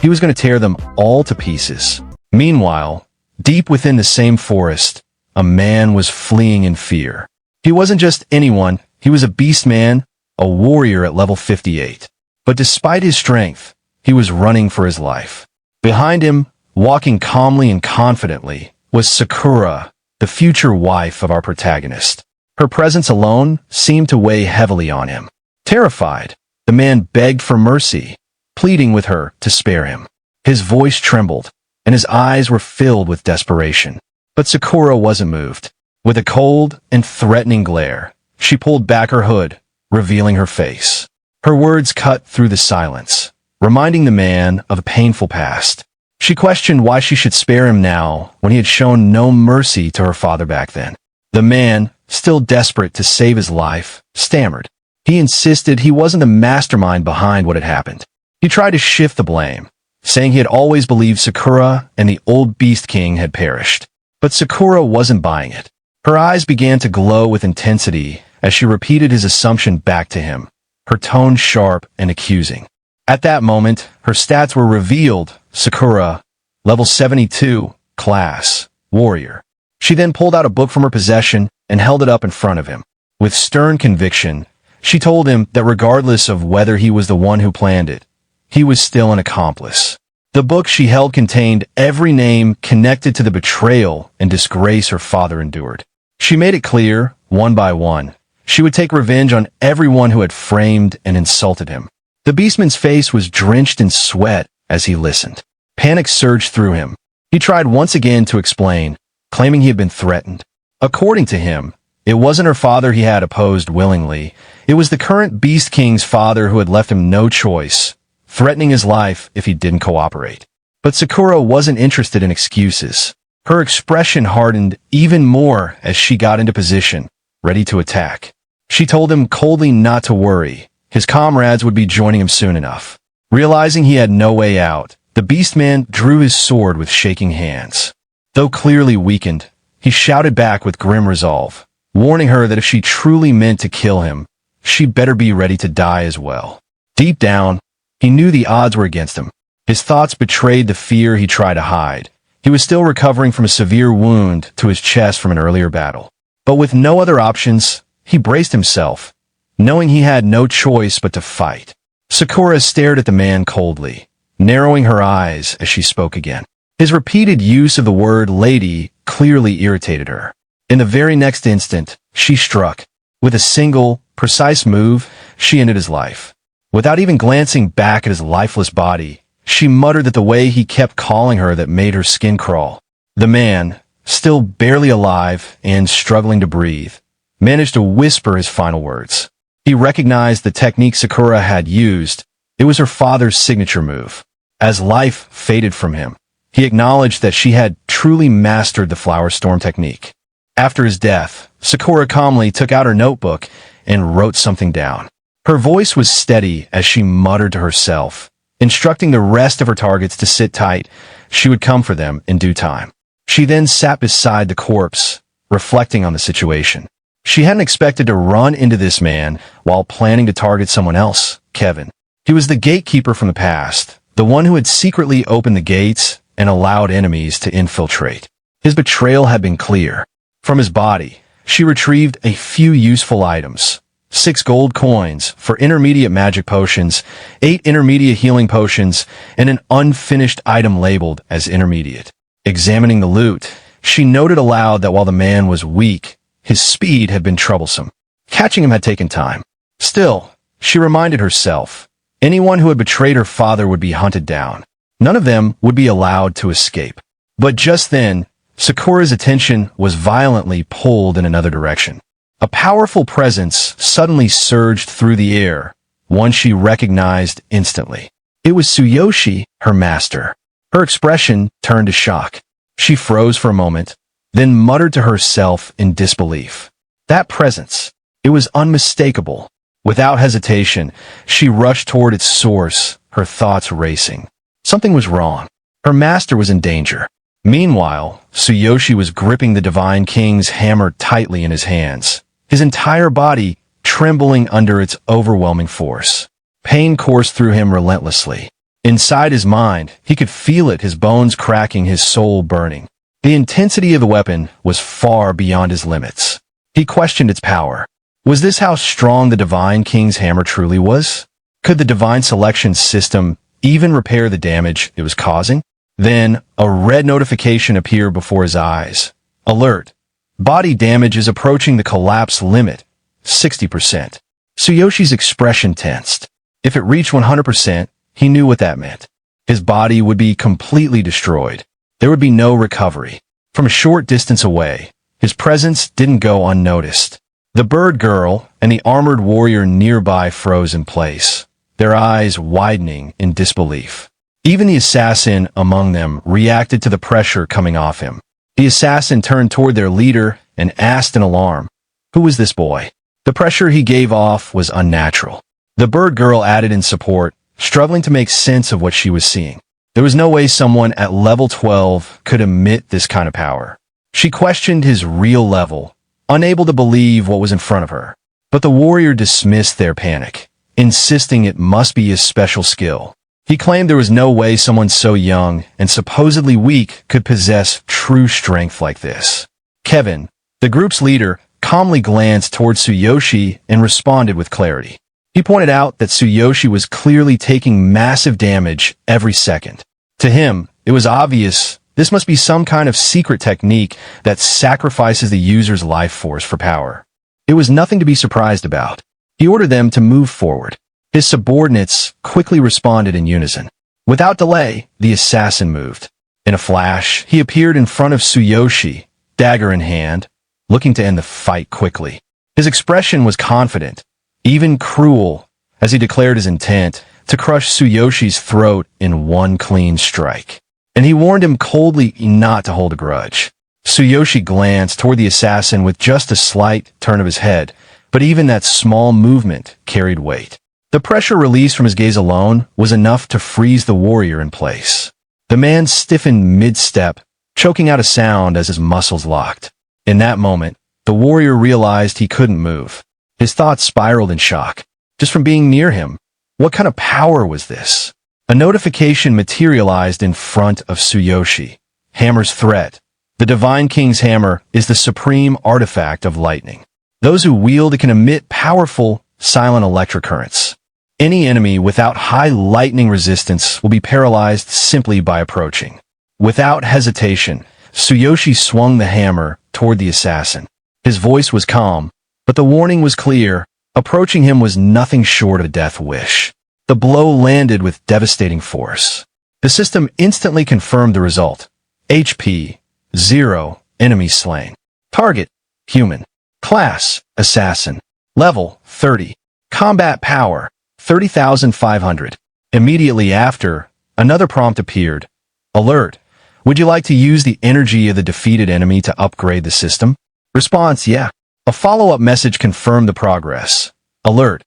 He was going to tear them all to pieces. Meanwhile, deep within the same forest, a man was fleeing in fear. He wasn't just anyone, he was a beastman, a warrior at level 58. But despite his strength, he was running for his life. Behind him, walking calmly and confidently, was Sakura, the future wife of our protagonist. Her presence alone seemed to weigh heavily on him. Terrified, the man begged for mercy, pleading with her to spare him. His voice trembled, and his eyes were filled with desperation. But Sakura wasn't moved. With a cold and threatening glare, she pulled back her hood, revealing her face. Her words cut through the silence, reminding the man of a painful past. She questioned why she should spare him now when he had shown no mercy to her father back then. The man, still desperate to save his life, stammered. He insisted he wasn't the mastermind behind what had happened. He tried to shift the blame, saying he had always believed Sakura and the old Beast King had perished. But Sakura wasn't buying it. Her eyes began to glow with intensity as she repeated his assumption back to him, her tone sharp and accusing. At that moment, her stats were revealed. Sakura, level 72, class, warrior. She then pulled out a book from her possession and held it up in front of him. With stern conviction, she told him that regardless of whether he was the one who planned it, he was still an accomplice. The book she held contained every name connected to the betrayal and disgrace her father endured. She made it clear, one by one, she would take revenge on everyone who had framed and insulted him. The beastman's face was drenched in sweat as he listened. Panic surged through him. He tried once again to explain, claiming he had been threatened. According to him, it wasn't her father he had opposed willingly. It was the current Beast King's father who had left him no choice, threatening his life if he didn't cooperate. But Sakura wasn't interested in excuses. Her expression hardened even more as she got into position, ready to attack. She told him coldly not to worry. His comrades would be joining him soon enough. Realizing he had no way out, the beastman drew his sword with shaking hands. Though clearly weakened, he shouted back with grim resolve, warning her that if she truly meant to kill him, she'd better be ready to die as well. Deep down, he knew the odds were against him. His thoughts betrayed the fear he tried to hide. He was still recovering from a severe wound to his chest from an earlier battle. But with no other options, he braced himself, knowing he had no choice but to fight. Sakura stared at the man coldly, narrowing her eyes as she spoke again. His repeated use of the word lady clearly irritated her. In the very next instant, she struck. With a single, precise move, she ended his life. Without even glancing back at his lifeless body, she muttered that the way he kept calling her that made her skin crawl. The man, still barely alive and struggling to breathe, managed to whisper his final words. He recognized the technique Sakura had used. It was her father's signature move. As life faded from him, he acknowledged that she had truly mastered the flower storm technique. After his death, Sakura calmly took out her notebook and wrote something down. Her voice was steady as she muttered to herself, instructing the rest of her targets to sit tight. She would come for them in due time. She then sat beside the corpse, reflecting on the situation. She hadn't expected to run into this man while planning to target someone else, Kevin. He was the gatekeeper from the past, the one who had secretly opened the gates and allowed enemies to infiltrate. His betrayal had been clear. From his body, she retrieved a few useful items. 6 gold coins for intermediate magic potions, 8 intermediate healing potions, and an unfinished item labeled as intermediate. Examining the loot, she noted aloud that while the man was weak, his speed had been troublesome. Catching him had taken time. Still, she reminded herself, anyone who had betrayed her father would be hunted down. None of them would be allowed to escape. But just then, Sakura's attention was violently pulled in another direction. A powerful presence suddenly surged through the air, one she recognized instantly. It was Tsuyoshi, her master. Her expression turned to shock. She froze for a moment, then muttered to herself in disbelief. That presence, it was unmistakable. Without hesitation, she rushed toward its source, her thoughts racing. Something was wrong. Her master was in danger. Meanwhile, Tsuyoshi was gripping the Divine King's hammer tightly in his hands, his entire body trembling under its overwhelming force. Pain coursed through him relentlessly. Inside his mind, he could feel it, his bones cracking, his soul burning. The intensity of the weapon was far beyond his limits. He questioned its power. Was this how strong the Divine King's hammer truly was? Could the Divine Selection system even repair the damage it was causing? Then, a red notification appeared before his eyes. Alert. Body damage is approaching the collapse limit. 60%. Tsuyoshi's expression tensed. If it reached 100%, he knew what that meant. His body would be completely destroyed. There would be no recovery. From a short distance away, his presence didn't go unnoticed. The bird girl and the armored warrior nearby froze in place, their eyes widening in disbelief. Even the assassin among them reacted to the pressure coming off him. The assassin turned toward their leader and asked in alarm, "Who was this boy?" The pressure he gave off was unnatural. The bird girl added in support, struggling to make sense of what she was seeing. There was no way someone at level 12 could emit this kind of power. She questioned his real level, unable to believe what was in front of her. But the warrior dismissed their panic, insisting it must be his special skill. He claimed there was no way someone so young and supposedly weak could possess true strength like this. Kevin, the group's leader, calmly glanced toward Tsuyoshi and responded with clarity. He pointed out that Tsuyoshi was clearly taking massive damage every second. To him, it was obvious this must be some kind of secret technique that sacrifices the user's life force for power. It was nothing to be surprised about. He ordered them to move forward. His subordinates quickly responded in unison. Without delay, the assassin moved. In a flash, he appeared in front of Tsuyoshi, dagger in hand, looking to end the fight quickly. His expression was confident, even cruel, as he declared his intent to crush Tsuyoshi's throat in one clean strike. And he warned him coldly not to hold a grudge. Tsuyoshi glanced toward the assassin with just a slight turn of his head, but even that small movement carried weight. The pressure released from his gaze alone was enough to freeze the warrior in place. The man stiffened mid-step, choking out a sound as his muscles locked. In that moment, the warrior realized he couldn't move. His thoughts spiraled in shock. Just from being near him, what kind of power was this? A notification materialized in front of Tsuyoshi. Hammer's threat. The Divine King's hammer is the supreme artifact of lightning. Those who wield it can emit powerful, silent electric currents. Any enemy without high lightning resistance will be paralyzed simply by approaching. Without hesitation, Tsuyoshi swung the hammer toward the assassin. His voice was calm, but the warning was clear. Approaching him was nothing short of a death wish. The blow landed with devastating force. The system instantly confirmed the result. HP, 0, enemy slain. Target, human. Class, assassin. Level, 30. Combat power, 30,500. Immediately after, another prompt appeared. Alert. Would you like to use the energy of the defeated enemy to upgrade the system? Response, yeah. A follow-up message confirmed the progress. Alert.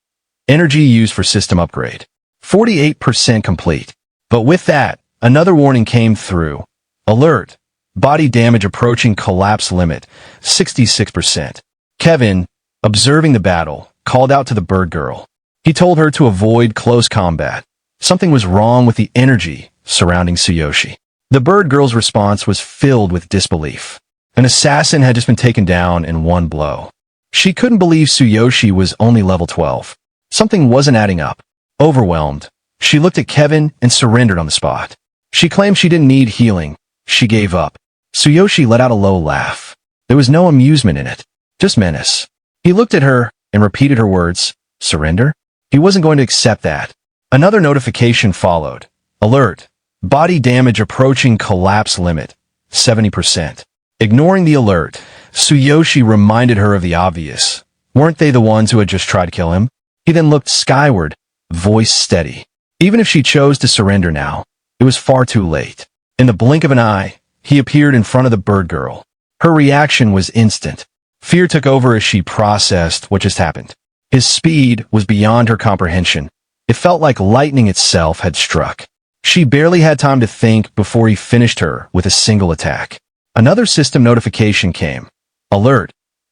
Energy used for system upgrade. 48% complete. But with that, another warning came through. Alert. Body damage approaching collapse limit. 66%. Kevin, observing the battle, called out to the bird girl. He told her to avoid close combat. Something was wrong with the energy surrounding Tsuyoshi. The bird girl's response was filled with disbelief. An assassin had just been taken down in one blow. She couldn't believe Tsuyoshi was only level 12. Something wasn't adding up. Overwhelmed, she looked at Kevin and surrendered on the spot. She claimed she didn't need healing. She gave up. Tsuyoshi let out a low laugh. There was no amusement in it, just menace. He looked at her and repeated her words. Surrender? He wasn't going to accept that. Another notification followed. Alert. Body damage approaching collapse limit. 70%. Ignoring the alert, Tsuyoshi reminded her of the obvious. Weren't they the ones who had just tried to kill him? He then looked skyward, voice steady. Even if she chose to surrender now, it was far too late. In the blink of an eye, he appeared in front of the bird girl. Her reaction was instant. Fear took over as she processed what just happened. His speed was beyond her comprehension. It felt like lightning itself had struck. She barely had time to think before he finished her with a single attack. Another system notification came. Alert.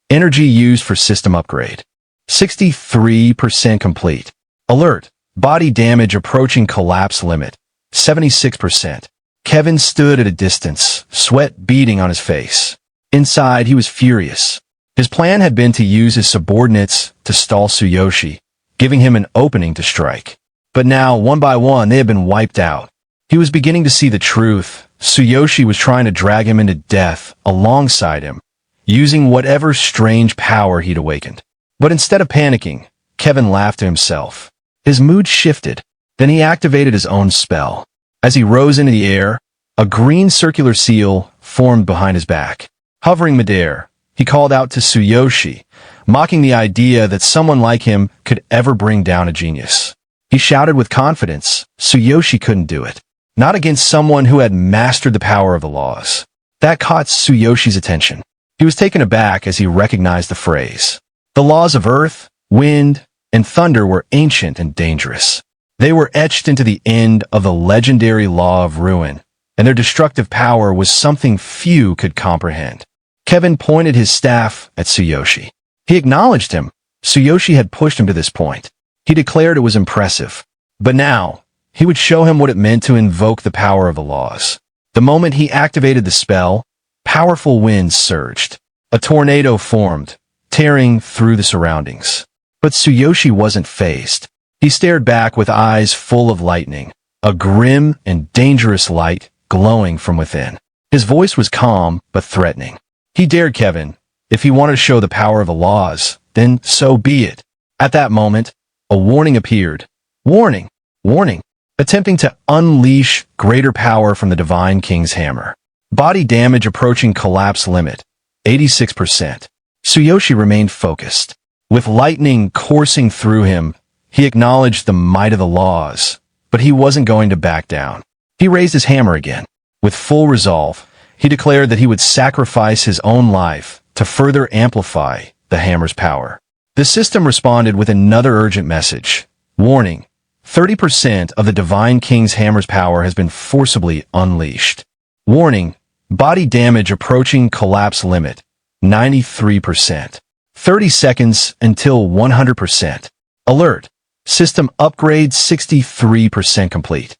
Energy used for system upgrade. 63% complete. Alert. Body damage approaching collapse limit. 76%. Kevin stood at a distance, sweat beading on his face. Inside, he was furious. His plan had been to use his subordinates to stall Tsuyoshi, giving him an opening to strike. But now, one by one, they had been wiped out. He was beginning to see the truth. Tsuyoshi was trying to drag him into death alongside him, using whatever strange power he'd awakened. But instead of panicking, Kevin laughed to himself. His mood shifted. Then he activated his own spell. As he rose into the air, a green circular seal formed behind his back. Hovering midair, he called out to Tsuyoshi, mocking the idea that someone like him could ever bring down a genius. He shouted with confidence, Tsuyoshi couldn't do it. Not against someone who had mastered the power of the laws. That caught Tsuyoshi's attention. He was taken aback as he recognized the phrase. The laws of earth, wind, and thunder were ancient and dangerous. They were etched into the end of the legendary law of ruin, and their destructive power was something few could comprehend. Kevin pointed his staff at Tsuyoshi. He acknowledged him. Tsuyoshi had pushed him to this point. He declared it was impressive. But now, he would show him what it meant to invoke the power of the laws. The moment he activated the spell, powerful winds surged. A tornado formed, tearing through the surroundings. But Tsuyoshi wasn't fazed. He stared back with eyes full of lightning, a grim and dangerous light glowing from within. His voice was calm but threatening. He dared Kevin. If he wanted to show the power of the laws, then so be it. At that moment, a warning appeared. Warning! Warning! Attempting to unleash greater power from the Divine King's hammer. Body damage approaching collapse limit. 86%. Tsuyoshi remained focused. With lightning coursing through him, he acknowledged the might of the laws, but he wasn't going to back down. He raised his hammer again. With full resolve, He declared that he would sacrifice his own life to further amplify the hammer's power. The system responded with another urgent message. Warning: 30% of the Divine King's hammer's power has been forcibly unleashed. Warning: body damage approaching collapse limit, 93%. 30 seconds until 100%. Alert: system upgrade 63% complete.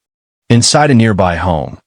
Inside a nearby home,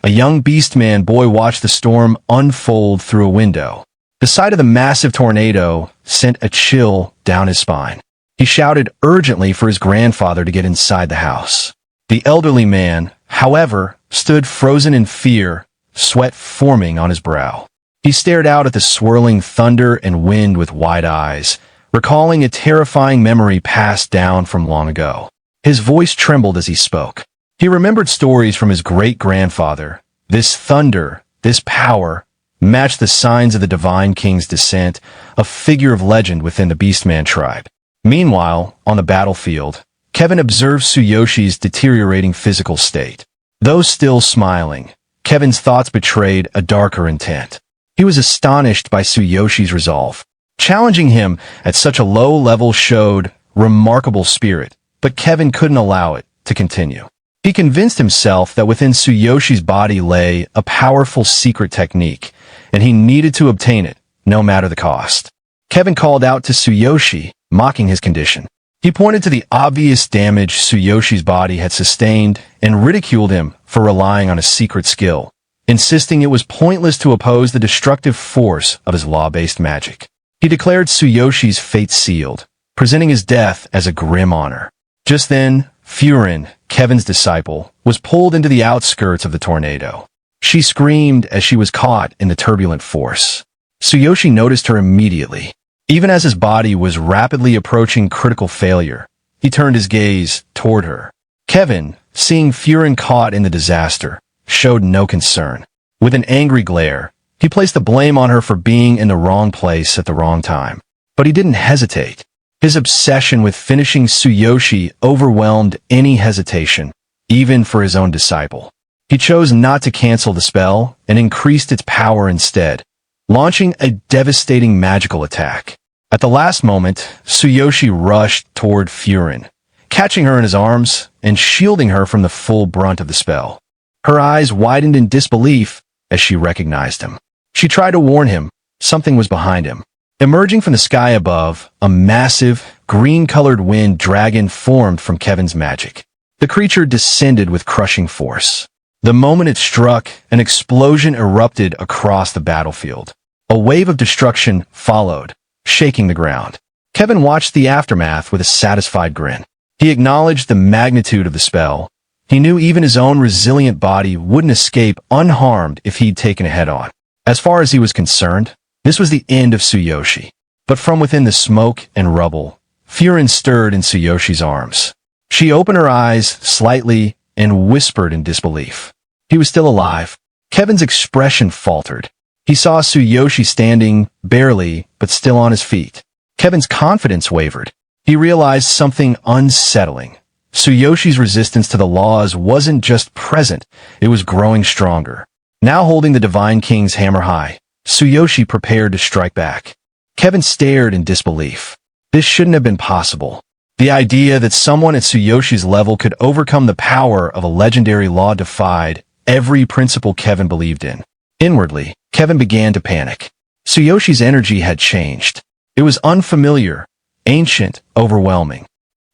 a young beastman boy watched the storm unfold through a window. The sight of the massive tornado sent a chill down his spine. He shouted urgently for his grandfather to get inside the house. The elderly man, however, stood frozen in fear, sweat forming on his brow. He stared out at the swirling thunder and wind with wide eyes, recalling a terrifying memory passed down from long ago. His voice trembled as he spoke. He remembered stories from his great-grandfather. This thunder, this power, matched the signs of the Divine King's descent, a figure of legend within the Beastman tribe. Meanwhile, on the battlefield, Kevin observed Tsuyoshi's deteriorating physical state. Though still smiling, Kevin's thoughts betrayed a darker intent. He was astonished by Tsuyoshi's resolve. Challenging him at such a low level showed remarkable spirit, but Kevin couldn't allow it to continue. He convinced himself that within Tsuyoshi's body lay a powerful secret technique, and he needed to obtain it, no matter the cost. Kevin called out to Tsuyoshi, mocking his condition. He pointed to the obvious damage Tsuyoshi's body had sustained and ridiculed him for relying on a secret skill, insisting it was pointless to oppose the destructive force of his law-based magic. He declared Tsuyoshi's fate sealed, presenting his death as a grim honor. Just then, Furin, Kevin's disciple, was pulled into the outskirts of the tornado. She screamed as she was caught in the turbulent force. Tsuyoshi noticed her immediately. Even as his body was rapidly approaching critical failure, he turned his gaze toward her. Kevin, seeing Furin caught in the disaster, showed no concern. With an angry glare, he placed the blame on her for being in the wrong place at the wrong time. But he didn't hesitate. His obsession with finishing Tsuyoshi overwhelmed any hesitation, even for his own disciple. He chose not to cancel the spell and increased its power instead, launching a devastating magical attack. At the last moment, Tsuyoshi rushed toward Furin, catching her in his arms and shielding her from the full brunt of the spell. Her eyes widened in disbelief as she recognized him. She tried to warn him something was behind him. Emerging from the sky above, a massive, green-colored wind dragon formed from Kevin's magic. The creature descended with crushing force. The moment it struck, an explosion erupted across the battlefield. A wave of destruction followed, shaking the ground. Kevin watched the aftermath with a satisfied grin. He acknowledged the magnitude of the spell. He knew even his own resilient body wouldn't escape unharmed if he'd taken it head-on. As far as he was concerned, this was the end of Tsuyoshi. But from within the smoke and rubble, Furin stirred in Tsuyoshi's arms. She opened her eyes slightly and whispered in disbelief. He was still alive. Kevin's expression faltered. He saw Tsuyoshi standing, barely, but still on his feet. Kevin's confidence wavered. He realized something unsettling. Tsuyoshi's resistance to the laws wasn't just present, it was growing stronger. Now holding the Divine King's hammer high, Tsuyoshi prepared to strike back. Kevin stared in disbelief. This shouldn't have been possible. The idea that someone at Tsuyoshi's level could overcome the power of a legendary law defied every principle Kevin believed in. Inwardly, Kevin began to panic. Tsuyoshi's energy had changed. It was unfamiliar, ancient, overwhelming.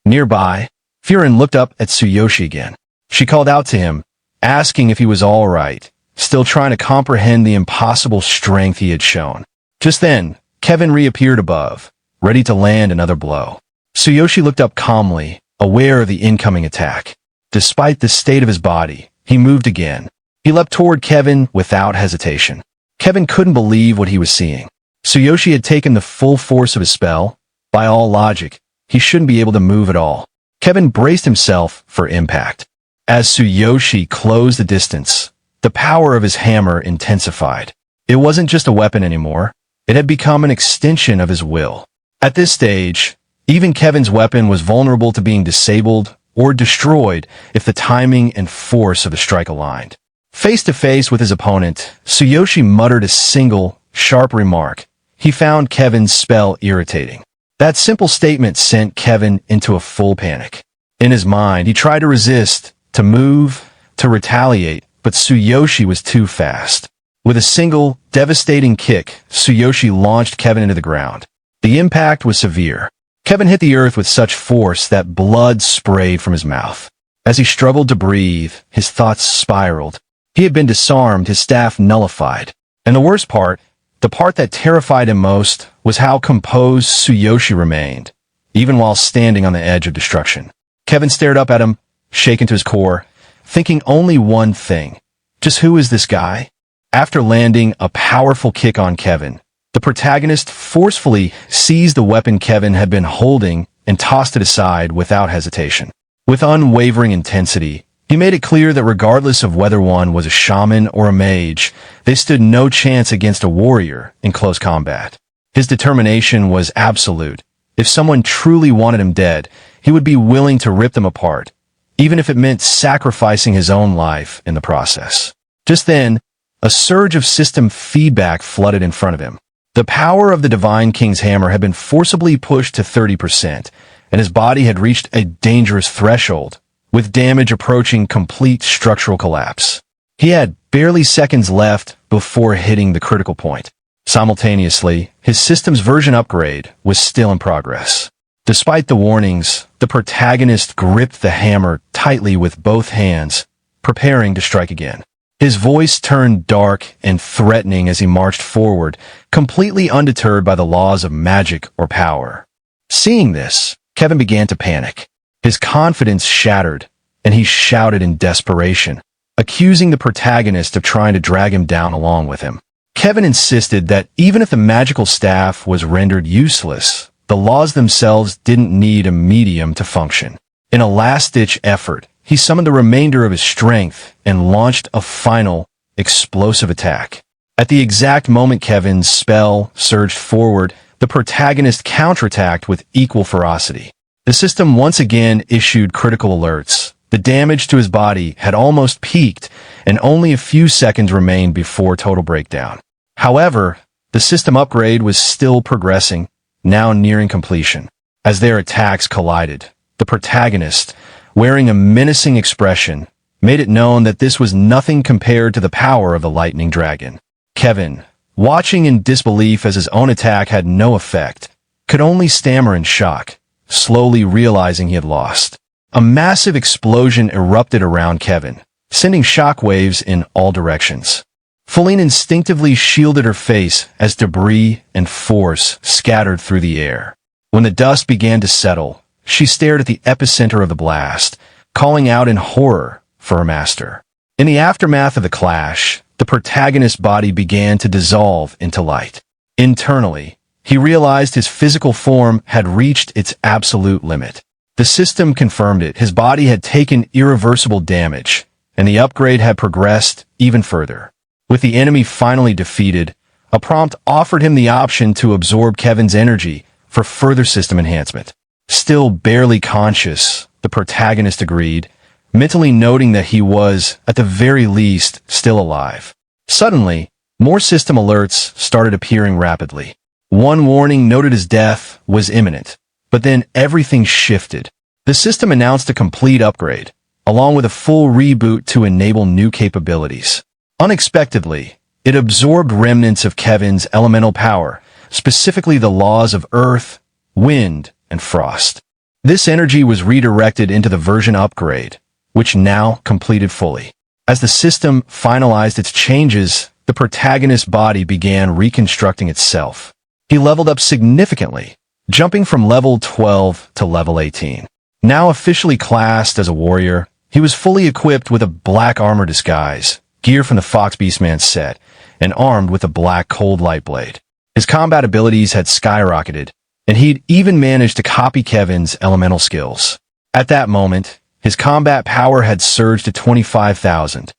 Nearby, Furin looked up at Tsuyoshi again. She called out to him, asking if he was all right, still trying to comprehend the impossible strength he had shown. Just then, Kevin reappeared above, ready to land another blow. Tsuyoshi looked up calmly, aware of the incoming attack. Despite the state of his body, he moved again. He leapt toward Kevin without hesitation. Kevin couldn't believe what he was seeing. Tsuyoshi had taken the full force of his spell. By all logic, he shouldn't be able to move at all. Kevin braced himself for impact. As Tsuyoshi closed the distance, the power of his hammer intensified. It wasn't just a weapon anymore. It had become an extension of his will. At this stage, even Kevin's weapon was vulnerable to being disabled or destroyed if the timing and force of the strike aligned. Face to face with his opponent, Tsuyoshi muttered a single, sharp remark. He found Kevin's spell irritating. That simple statement sent Kevin into a full panic. In his mind, he tried to resist, to move, to retaliate, but Tsuyoshi was too fast. With a single, devastating kick, Tsuyoshi launched Kevin into the ground. The impact was severe. Kevin hit the earth with such force that blood sprayed from his mouth. As he struggled to breathe, his thoughts spiraled. He had been disarmed, his staff nullified. And the worst part, the part that terrified him most, was how composed Tsuyoshi remained, even while standing on the edge of destruction. Kevin stared up at him, shaken to his core, thinking only one thing. Just who is this guy? After landing a powerful kick on Kevin, the protagonist forcefully seized the weapon Kevin had been holding and tossed it aside without hesitation. With unwavering intensity, he made it clear that regardless of whether one was a shaman or a mage, they stood no chance against a warrior in close combat. His determination was absolute. If someone truly wanted him dead, he would be willing to rip them apart, even if it meant sacrificing his own life in the process. Just then, a surge of system feedback flooded in front of him. The power of the Divine King's hammer had been forcibly pushed to 30%, and his body had reached a dangerous threshold, with damage approaching complete structural collapse. He had barely seconds left before hitting the critical point. Simultaneously, his system's version upgrade was still in progress. Despite the warnings, the protagonist gripped the hammer tightly with both hands, preparing to strike again. His voice turned dark and threatening as he marched forward, completely undeterred by the laws of magic or power. Seeing this, Kevin began to panic. His confidence shattered, and he shouted in desperation, accusing the protagonist of trying to drag him down along with him. Kevin insisted that even if the magical staff was rendered useless, the laws themselves didn't need a medium to function. In a last-ditch effort, he summoned the remainder of his strength and launched a final, explosive attack. At the exact moment Kevin's spell surged forward, the protagonist counterattacked with equal ferocity. The system once again issued critical alerts. The damage to his body had almost peaked, and only a few seconds remained before total breakdown. However, the system upgrade was still progressing, now nearing completion. As their attacks collided, the protagonist, wearing a menacing expression, made it known that this was nothing compared to the power of the lightning dragon. Kevin, watching in disbelief as his own attack had no effect, could only stammer in shock, slowly realizing he had lost. A massive explosion erupted around Kevin, sending shockwaves in all directions. Feline instinctively shielded her face as debris and force scattered through the air. When the dust began to settle, she stared at the epicenter of the blast, calling out in horror for her master. In the aftermath of the clash, the protagonist's body began to dissolve into light. Internally, he realized his physical form had reached its absolute limit. The system confirmed it. His body had taken irreversible damage, and the upgrade had progressed even further. With the enemy finally defeated, a prompt offered him the option to absorb Kevin's energy for further system enhancement. Still barely conscious, the protagonist agreed, mentally noting that he was, at the very least, still alive. Suddenly, more system alerts started appearing rapidly. One warning noted his death was imminent, but then everything shifted. The system announced a complete upgrade, along with a full reboot to enable new capabilities. Unexpectedly, it absorbed remnants of Kevin's elemental power, specifically the laws of earth, wind, and frost. This energy was redirected into the version upgrade, which now completed fully. As the system finalized its changes, the protagonist's body began reconstructing itself. He leveled up significantly, jumping from level 12 to level 18. Now officially classed as a warrior, he was fully equipped with a black armor disguise, gear from the Fox Beastman set, and armed with a black cold light blade. His combat abilities had skyrocketed, and he'd even managed to copy Kevin's elemental skills. At that moment, his combat power had surged to 25,000.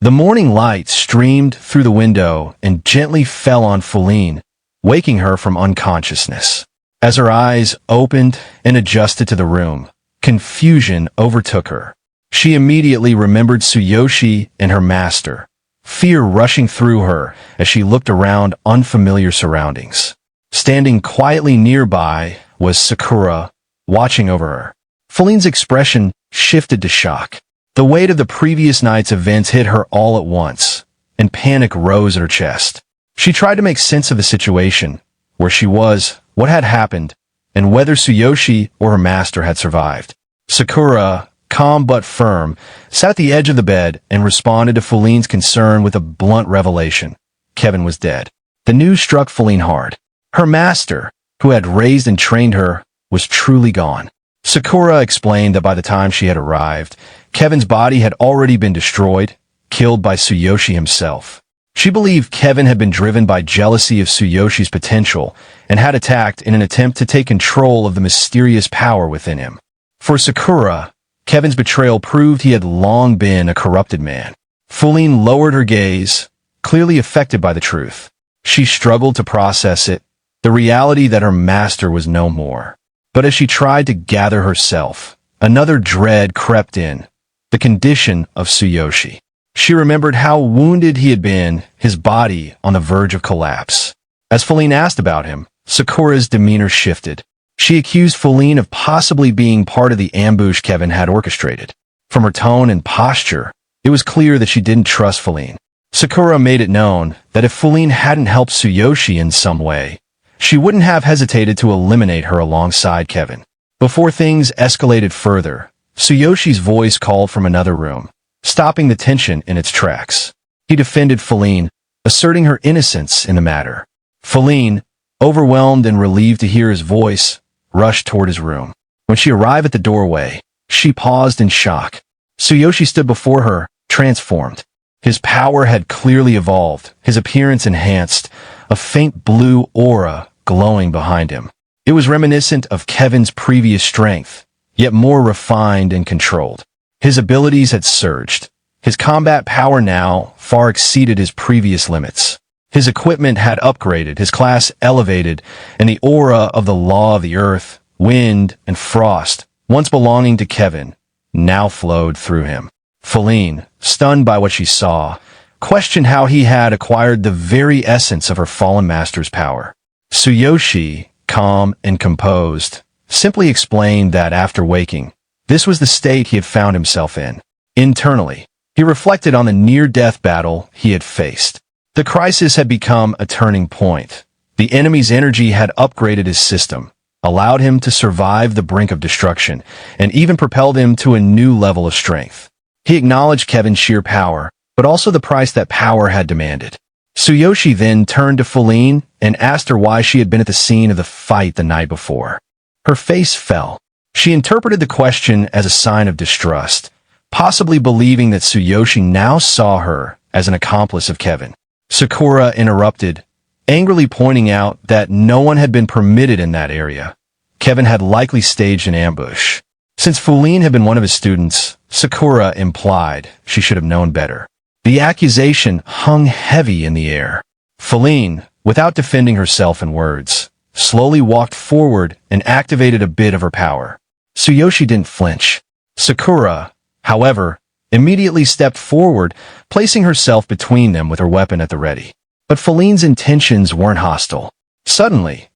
The morning light streamed through the window and gently fell on Feline, waking her from unconsciousness. As her eyes opened and adjusted to the room, confusion overtook her. She immediately remembered Tsuyoshi and her master, fear rushing through her as she looked around unfamiliar surroundings. Standing quietly nearby was Sakura, watching over her. Feline's expression shifted to shock. The weight of the previous night's events hit her all at once, and panic rose at her chest. She tried to make sense of the situation, where she was, what had happened, and whether Tsuyoshi or her master had survived. Sakura, calm but firm, sat at the edge of the bed and responded to Feline's concern with a blunt revelation. Kevin was dead. The news struck Feline hard. Her master, who had raised and trained her, was truly gone. Sakura explained that by the time she had arrived, Kevin's body had already been destroyed, killed by Tsuyoshi himself. She believed Kevin had been driven by jealousy of Tsuyoshi's potential and had attacked in an attempt to take control of the mysterious power within him. For Sakura, Kevin's betrayal proved he had long been a corrupted man. Feline lowered her gaze, clearly affected by the truth. She struggled to process it, the reality that her master was no more. But as she tried to gather herself, another dread crept in, the condition of Tsuyoshi. She remembered how wounded he had been, his body on the verge of collapse. As Feline asked about him, Sakura's demeanor shifted. She accused Feline of possibly being part of the ambush Kevin had orchestrated. From her tone and posture, it was clear that she didn't trust Feline. Sakura made it known that if Feline hadn't helped Tsuyoshi in some way, she wouldn't have hesitated to eliminate her alongside Kevin. Before things escalated further, Tsuyoshi's voice called from another room, stopping the tension in its tracks. He defended Feline, asserting her innocence in the matter. Feline, overwhelmed and relieved to hear his voice, rushed toward his room. When she arrived at the doorway, she paused in shock. Tsuyoshi stood before her, transformed. His power had clearly evolved, his appearance enhanced, a faint blue aura glowing behind him. It was reminiscent of Kevin's previous strength, yet more refined and controlled. His abilities had surged. His combat power now far exceeded his previous limits. His equipment had upgraded, his class elevated, and the aura of the law of the earth, wind, and frost, once belonging to Kevin, now flowed through him. Feline, stunned by what she saw, questioned how he had acquired the very essence of her fallen master's power. Tsuyoshi, calm and composed, simply explained that after waking, this was the state he had found himself in. Internally, he reflected on the near-death battle he had faced. The crisis had become a turning point. The enemy's energy had upgraded his system, allowed him to survive the brink of destruction, and even propelled him to a new level of strength. He acknowledged Kevin's sheer power, but also the price that power had demanded. Tsuyoshi then turned to Feline and asked her why she had been at the scene of the fight the night before. Her face fell. She interpreted the question as a sign of distrust, possibly believing that Tsuyoshi now saw her as an accomplice of Kevin. Sakura interrupted, angrily pointing out that no one had been permitted in that area. Kevin had likely staged an ambush. Since Feline had been one of his students, Sakura implied she should have known better. The accusation hung heavy in the air. Feline, without defending herself in words, slowly walked forward and activated a bit of her power. Tsuyoshi didn't flinch. Sakura, however, immediately stepped forward, placing herself between them with her weapon at the ready. But Feline's intentions weren't hostile. Suddenly,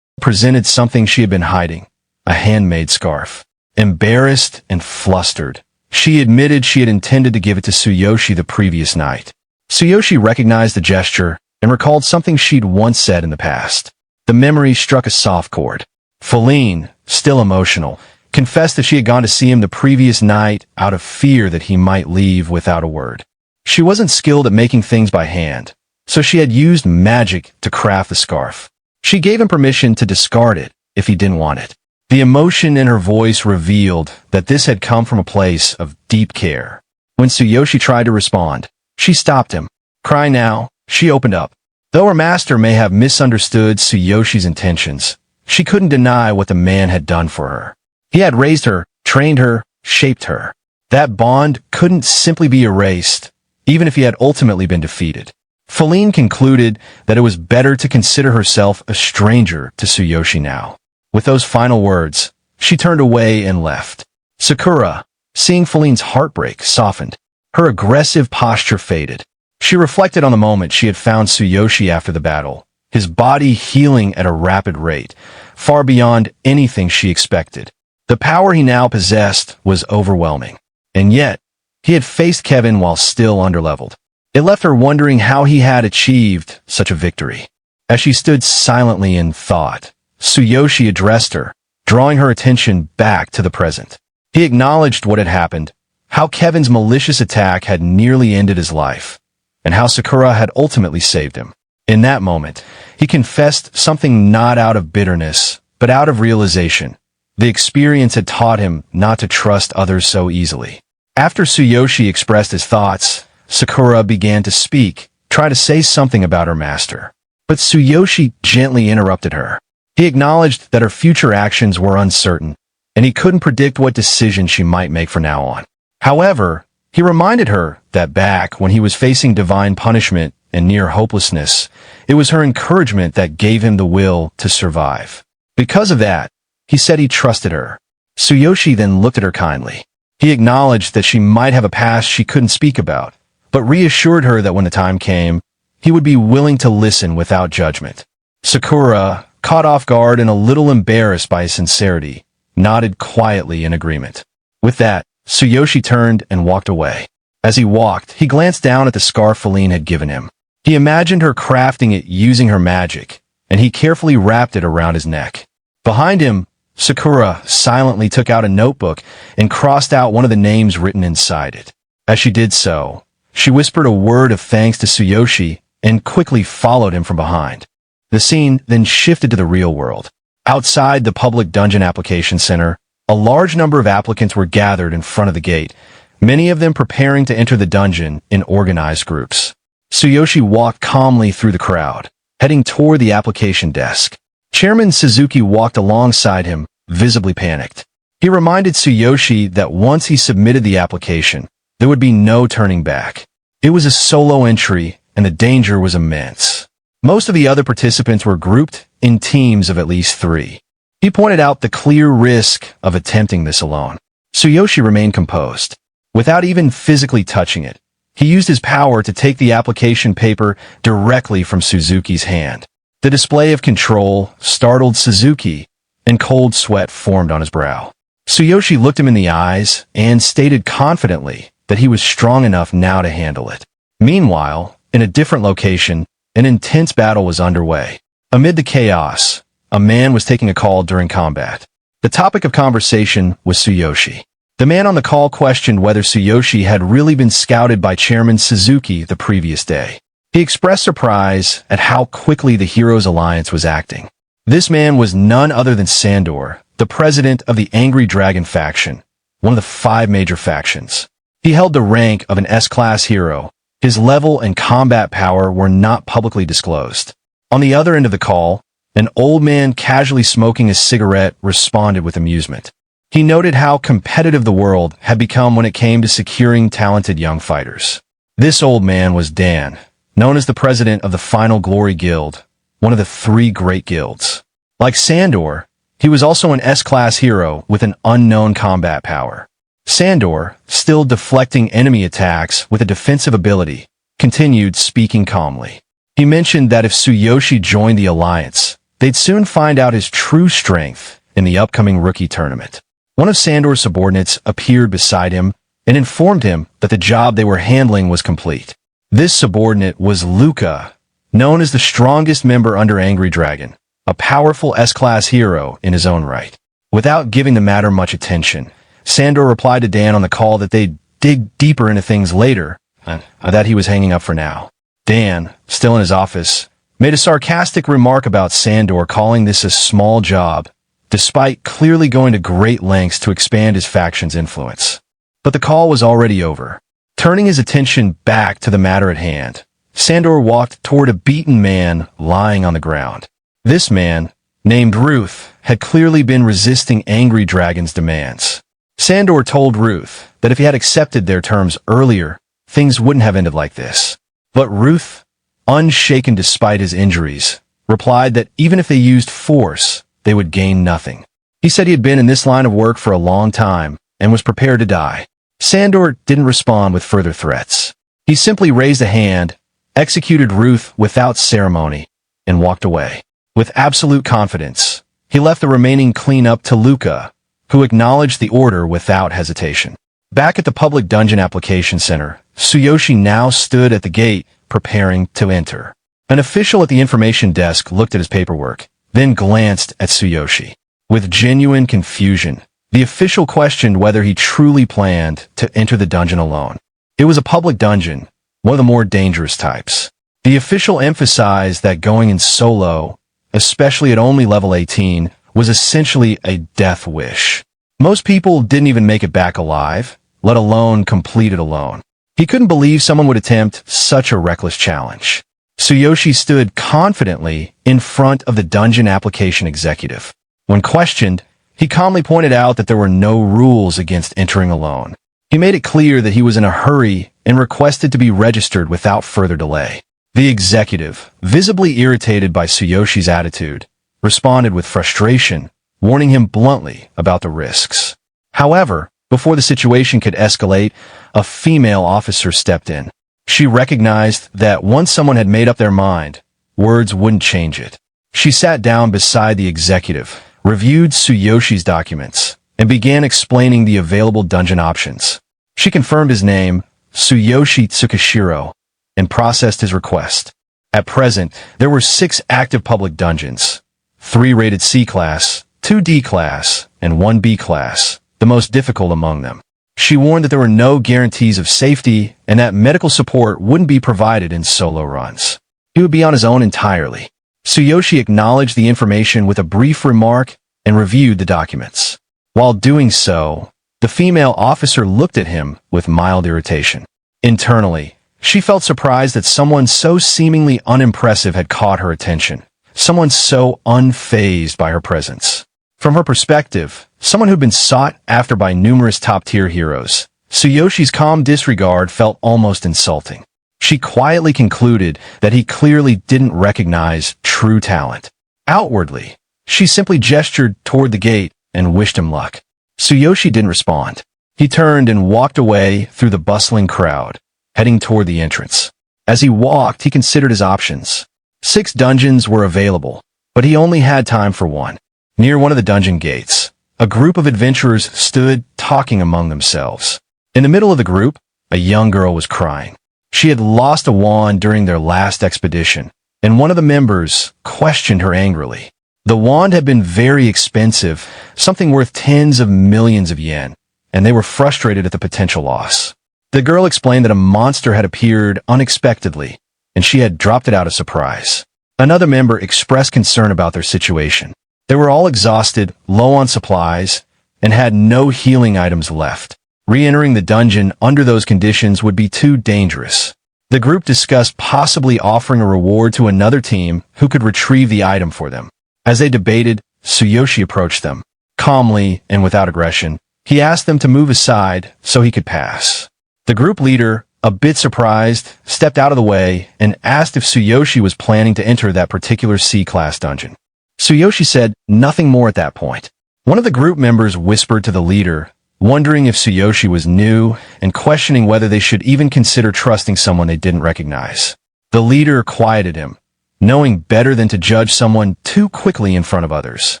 presented something she had been hiding, a handmade scarf. Embarrassed and flustered, she admitted she had intended to give it to Tsuyoshi the previous night. Tsuyoshi recognized the gesture and recalled something she'd once said in the past. The memory struck a soft chord. Feline, still emotional, confessed that she had gone to see him the previous night out of fear that he might leave without a word. She wasn't skilled at making things by hand, so she had used magic to craft the scarf. She gave him permission to discard it if he didn't want it. The emotion in her voice revealed that this had come from a place of deep care. When Tsuyoshi tried to respond, she stopped him. Crying now, she opened up. Though her master may have misunderstood Tsuyoshi's intentions, she couldn't deny what the man had done for her. He had raised her, trained her, shaped her. That bond couldn't simply be erased, even if he had ultimately been defeated. Feline concluded that it was better to consider herself a stranger to Tsuyoshi now. With those final words, she turned away and left. Sakura, Seeing Feline's heartbreak softened. Her aggressive posture faded. She reflected on the moment she had found Tsuyoshi after the battle, his body healing at a rapid rate, far beyond anything she expected. The power he now possessed was overwhelming. And yet, he had faced Kevin while still underleveled. It left her wondering how he had achieved such a victory. As she stood silently in thought, Tsuyoshi addressed her, drawing her attention back to the present. He acknowledged what had happened, how Kevin's malicious attack had nearly ended his life, and how Sakura had ultimately saved him. In that moment, he confessed something not out of bitterness, but out of realization. The experience had taught him not to trust others so easily. After Tsuyoshi expressed his thoughts, Sakura began to speak, trying to say something about her master. But Tsuyoshi gently interrupted her. He acknowledged that her future actions were uncertain, and he couldn't predict what decision she might make from now on. However, he reminded her that back when he was facing divine punishment and near hopelessness, it was her encouragement that gave him the will to survive. Because of that, he said he trusted her. Tsuyoshi then looked at her kindly. He acknowledged that she might have a past she couldn't speak about, but reassured her that when the time came, he would be willing to listen without judgment. Sakura, caught off guard and a little embarrassed by his sincerity, nodded quietly in agreement. With that, Tsuyoshi turned and walked away. As he walked, he glanced down at the scarf Feline had given him. He imagined her crafting it using her magic, and he carefully wrapped it around his neck. Behind him, Sakura silently took out a notebook and crossed out one of the names written inside it. As she did so, she whispered a word of thanks to Tsuyoshi and quickly followed him from behind. The scene then shifted to the real world. Outside the public dungeon application center, a large number of applicants were gathered in front of the gate, many of them preparing to enter the dungeon in organized groups. Tsuyoshi walked calmly through the crowd, heading toward the application desk. Chairman Suzuki walked alongside him, visibly panicked. He reminded Tsuyoshi that once he submitted the application, there would be no turning back. It was a solo entry, and the danger was immense. Most of the other participants were grouped in teams of at least 3. He pointed out the clear risk of attempting this alone. Tsuyoshi remained composed. Without even physically touching it, he used his power to take the application paper directly from Suzuki's hand. The display of control startled Suzuki, and cold sweat formed on his brow. Tsuyoshi looked him in the eyes and stated confidently that he was strong enough now to handle it. Meanwhile, in a different location, an intense battle was underway. Amid the chaos, a man was taking a call during combat. The topic of conversation was Tsuyoshi. The man on the call questioned whether Tsuyoshi had really been scouted by Chairman Suzuki the previous day. He expressed surprise at how quickly the Heroes Alliance was acting. This man was none other than Sandor, the president of the Angry Dragon faction, one of the 5 major factions. He held the rank of an S-class hero. His level and combat power were not publicly disclosed. On the other end of the call, an old man casually smoking a cigarette responded with amusement. He noted how competitive the world had become when it came to securing talented young fighters. This old man was Dan, known as the president of the Final Glory Guild, one of the 3 great guilds. Like Sandor, he was also an S-class hero with an unknown combat power. Sandor, still deflecting enemy attacks with a defensive ability, continued speaking calmly. He mentioned that if Tsuyoshi joined the alliance, they'd soon find out his true strength in the upcoming rookie tournament. One of Sandor's subordinates appeared beside him and informed him that the job they were handling was complete. This subordinate was Luca, known as the strongest member under Angry Dragon, a powerful S-class hero in his own right. Without giving the matter much attention, Sandor replied to Dan on the call that they'd dig deeper into things later, that he was hanging up for now. Dan, still in his office, made a sarcastic remark about Sandor calling this a small job, despite clearly going to great lengths to expand his faction's influence. But the call was already over. Turning his attention back to the matter at hand, Sandor walked toward a beaten man lying on the ground. This man, named Ruth, had clearly been resisting Angry Dragon's demands. Sandor told Ruth that if he had accepted their terms earlier, things wouldn't have ended like this. But Ruth, unshaken despite his injuries, replied that even if they used force, they would gain nothing. He said he had been in this line of work for a long time, and was prepared to die. Sandor didn't respond with further threats. He simply raised a hand, executed Ruth without ceremony, and walked away. With absolute confidence, he left the remaining cleanup to Luca, who acknowledged the order without hesitation. Back at the public dungeon application center, Tsuyoshi now stood at the gate, preparing to enter. An official at the information desk looked at his paperwork, then glanced at Tsuyoshi. With genuine confusion, the official questioned whether he truly planned to enter the dungeon alone. It was a public dungeon, one of the more dangerous types. The official emphasized that going in solo, especially at only level 18, was essentially a death wish. Most people didn't even make it back alive, let alone complete it alone. He couldn't believe someone would attempt such a reckless challenge. Tsuyoshi stood confidently in front of the dungeon application executive. When questioned, he calmly pointed out that there were no rules against entering alone. He made it clear that he was in a hurry and requested to be registered without further delay. The executive, visibly irritated by Tsuyoshi's attitude, responded with frustration, warning him bluntly about the risks. However, before the situation could escalate, a female officer stepped in. She recognized that once someone had made up their mind, words wouldn't change it. She sat down beside the executive, reviewed Tsuyoshi's documents, and began explaining the available dungeon options. She confirmed his name, Tsuyoshi Tsukishiro, and processed his request. At present, there were 6 active public dungeons, 3 rated C class, 2 D class, and 1 B class, the most difficult among them. She warned that there were no guarantees of safety and that medical support wouldn't be provided in solo runs. He would be on his own entirely. Tsuyoshi acknowledged the information with a brief remark and reviewed the documents. While doing so, the female officer looked at him with mild irritation. Internally, she felt surprised that someone so seemingly unimpressive had caught her attention, someone so unfazed by her presence. From her perspective, someone who'd been sought after by numerous top-tier heroes, Tsuyoshi's calm disregard felt almost insulting. She quietly concluded that he clearly didn't recognize true talent. Outwardly, she simply gestured toward the gate and wished him luck. Tsuyoshi didn't respond. He turned and walked away through the bustling crowd, heading toward the entrance. As he walked, he considered his options. 6 dungeons were available, but he only had time for one. Near one of the dungeon gates, a group of adventurers stood talking among themselves. In the middle of the group, a young girl was crying. She had lost a wand during their last expedition, and one of the members questioned her angrily. The wand had been very expensive, something worth tens of millions of yen, and they were frustrated at the potential loss. The girl explained that a monster had appeared unexpectedly, and she had dropped it out of surprise. Another member expressed concern about their situation. They were all exhausted, low on supplies, and had no healing items left. Re-entering the dungeon under those conditions would be too dangerous. The group discussed possibly offering a reward to another team who could retrieve the item for them. As they debated, Tsuyoshi approached them. Calmly and without aggression, he asked them to move aside so he could pass. The group leader, a bit surprised, stepped out of the way and asked if Tsuyoshi was planning to enter that particular C-class dungeon. Tsuyoshi said nothing more at that point. One of the group members whispered to the leader, wondering if Tsuyoshi was new and questioning whether they should even consider trusting someone they didn't recognize. The leader quieted him, knowing better than to judge someone too quickly in front of others.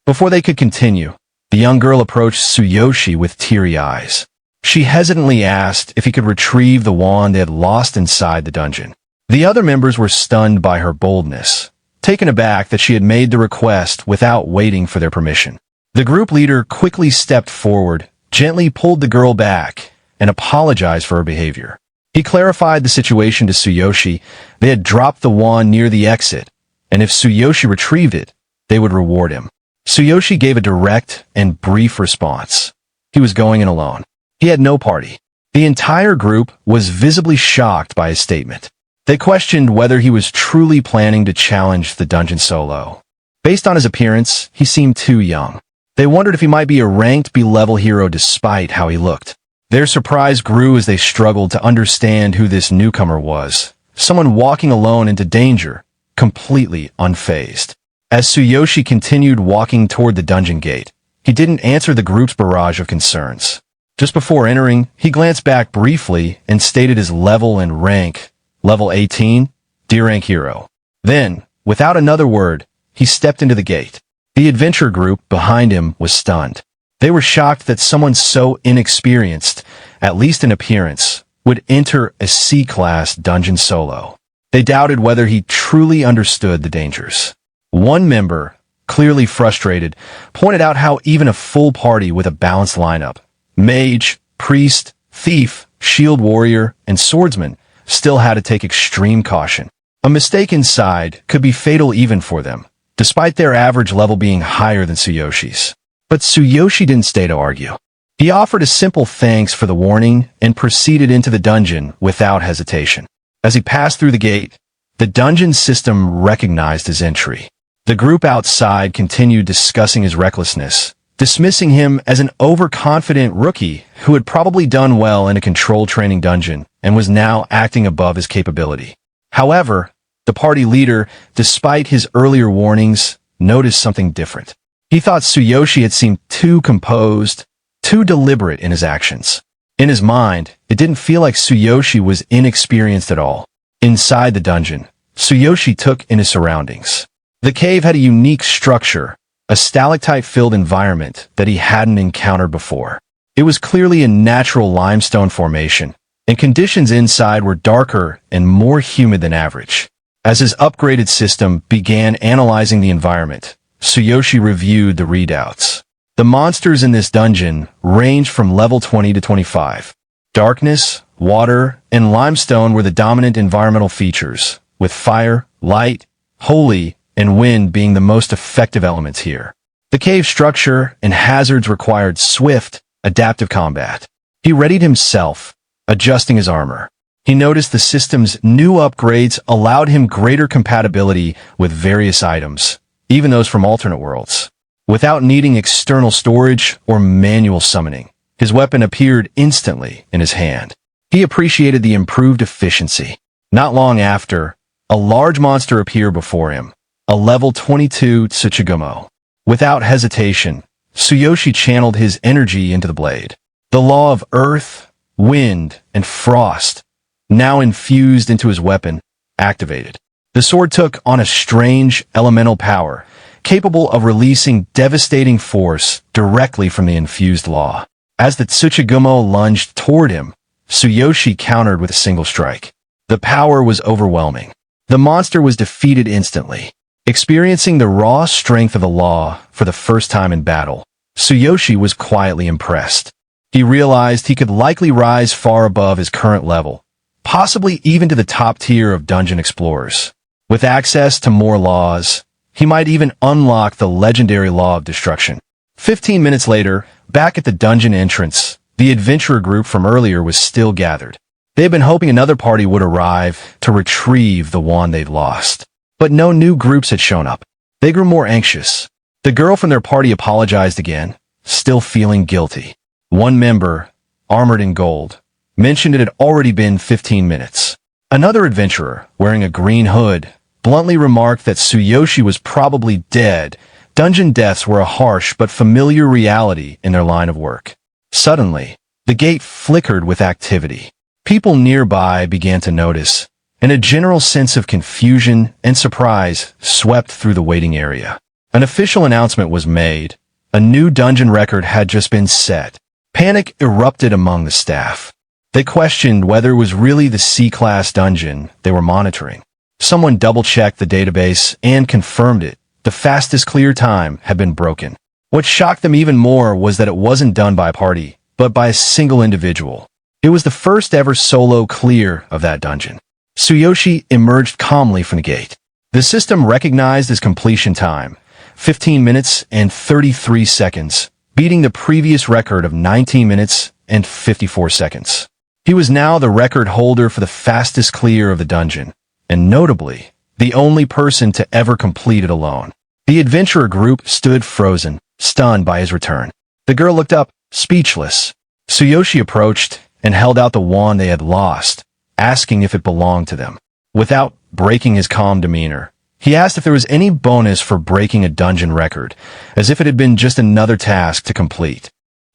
Before they could continue, the young girl approached Tsuyoshi with teary eyes. She hesitantly asked if he could retrieve the wand they had lost inside the dungeon. The other members were stunned by her boldness, taken aback that she had made the request without waiting for their permission. The group leader quickly stepped forward, gently pulled the girl back, and apologized for her behavior. He clarified the situation to Tsuyoshi. They had dropped the wand near the exit, and if Tsuyoshi retrieved it, they would reward him. Tsuyoshi gave a direct and brief response. He was going in alone. He had no party. The entire group was visibly shocked by his statement. They questioned whether he was truly planning to challenge the dungeon solo. Based on his appearance, he seemed too young. They wondered if he might be a ranked B-level hero despite how he looked. Their surprise grew as they struggled to understand who this newcomer was, someone walking alone into danger, completely unfazed. As Tsuyoshi continued walking toward the dungeon gate, he didn't answer the group's barrage of concerns. Just before entering, he glanced back briefly and stated his level and rank. Level 18, D-rank hero. Then, without another word, he stepped into the gate. The adventure group behind him was stunned. They were shocked that someone so inexperienced, at least in appearance, would enter a C-class dungeon solo. They doubted whether he truly understood the dangers. One member, clearly frustrated, pointed out how even a full party with a balanced lineup, mage, priest, thief, shield warrior, and swordsman, still had to take extreme caution. A mistake inside could be fatal even for them, despite their average level being higher than Tsuyoshi's. But Tsuyoshi didn't stay to argue. He offered a simple thanks for the warning and proceeded into the dungeon without hesitation. As he passed through the gate, the dungeon system recognized his entry. The group outside continued discussing his recklessness, dismissing him as an overconfident rookie who had probably done well in a controlled training dungeon and was now acting above his capability. However, the party leader, despite his earlier warnings, noticed something different. He thought Tsuyoshi had seemed too composed, too deliberate in his actions. In his mind, it didn't feel like Tsuyoshi was inexperienced at all. Inside the dungeon, Tsuyoshi took in his surroundings. The cave had a unique structure, a stalactite-filled environment that he hadn't encountered before. It was clearly a natural limestone formation, and conditions inside were darker and more humid than average. As his upgraded system began analyzing the environment, Tsuyoshi reviewed the readouts. The monsters in this dungeon ranged from level 20 to 25. Darkness, water, and limestone were the dominant environmental features, with fire, light, holy, and wind being the most effective elements here. The cave structure and hazards required swift, adaptive combat. He readied himself, adjusting his armor. He noticed the system's new upgrades allowed him greater compatibility with various items, even those from alternate worlds. Without needing external storage or manual summoning, his weapon appeared instantly in his hand. He appreciated the improved efficiency. Not long after, a large monster appeared before him, a level 22 Tsuchigumo. Without hesitation, Tsuyoshi channeled his energy into the blade. The law of earth, wind, and frost, now infused into his weapon, activated. The sword took on a strange elemental power, capable of releasing devastating force directly from the infused law. As the Tsuchigumo lunged toward him, Tsuyoshi countered with a single strike. The power was overwhelming. The monster was defeated instantly. Experiencing the raw strength of the law for the first time in battle, Tsuyoshi was quietly impressed. He realized he could likely rise far above his current level, possibly even to the top tier of dungeon explorers. With access to more laws, he might even unlock the legendary law of destruction. 15 minutes later, back at the dungeon entrance, the adventurer group from earlier was still gathered. They had been hoping another party would arrive to retrieve the wand they'd lost. But no new groups had shown up. They grew more anxious. The girl from their party apologized again, still feeling guilty. One member, armored in gold, mentioned it had already been 15 minutes. Another adventurer, wearing a green hood, bluntly remarked that Tsuyoshi was probably dead. Dungeon deaths were a harsh but familiar reality in their line of work. Suddenly, the gate flickered with activity. People nearby began to notice, and a general sense of confusion and surprise swept through the waiting area. An official announcement was made. A new dungeon record had just been set. Panic erupted among the staff. They questioned whether it was really the C-class dungeon they were monitoring. Someone double-checked the database and confirmed it. The fastest clear time had been broken. What shocked them even more was that it wasn't done by a party, but by a single individual. It was the first ever solo clear of that dungeon. Tsuyoshi emerged calmly from the gate. The system recognized his completion time, 15 minutes and 33 seconds, beating the previous record of 19 minutes and 54 seconds. He was now the record holder for the fastest clear of the dungeon, and notably, the only person to ever complete it alone. The adventurer group stood frozen, stunned by his return. The girl looked up, speechless. Tsuyoshi approached and held out the wand they had lost, asking if it belonged to them. Without breaking his calm demeanor, he asked if there was any bonus for breaking a dungeon record, as if it had been just another task to complete.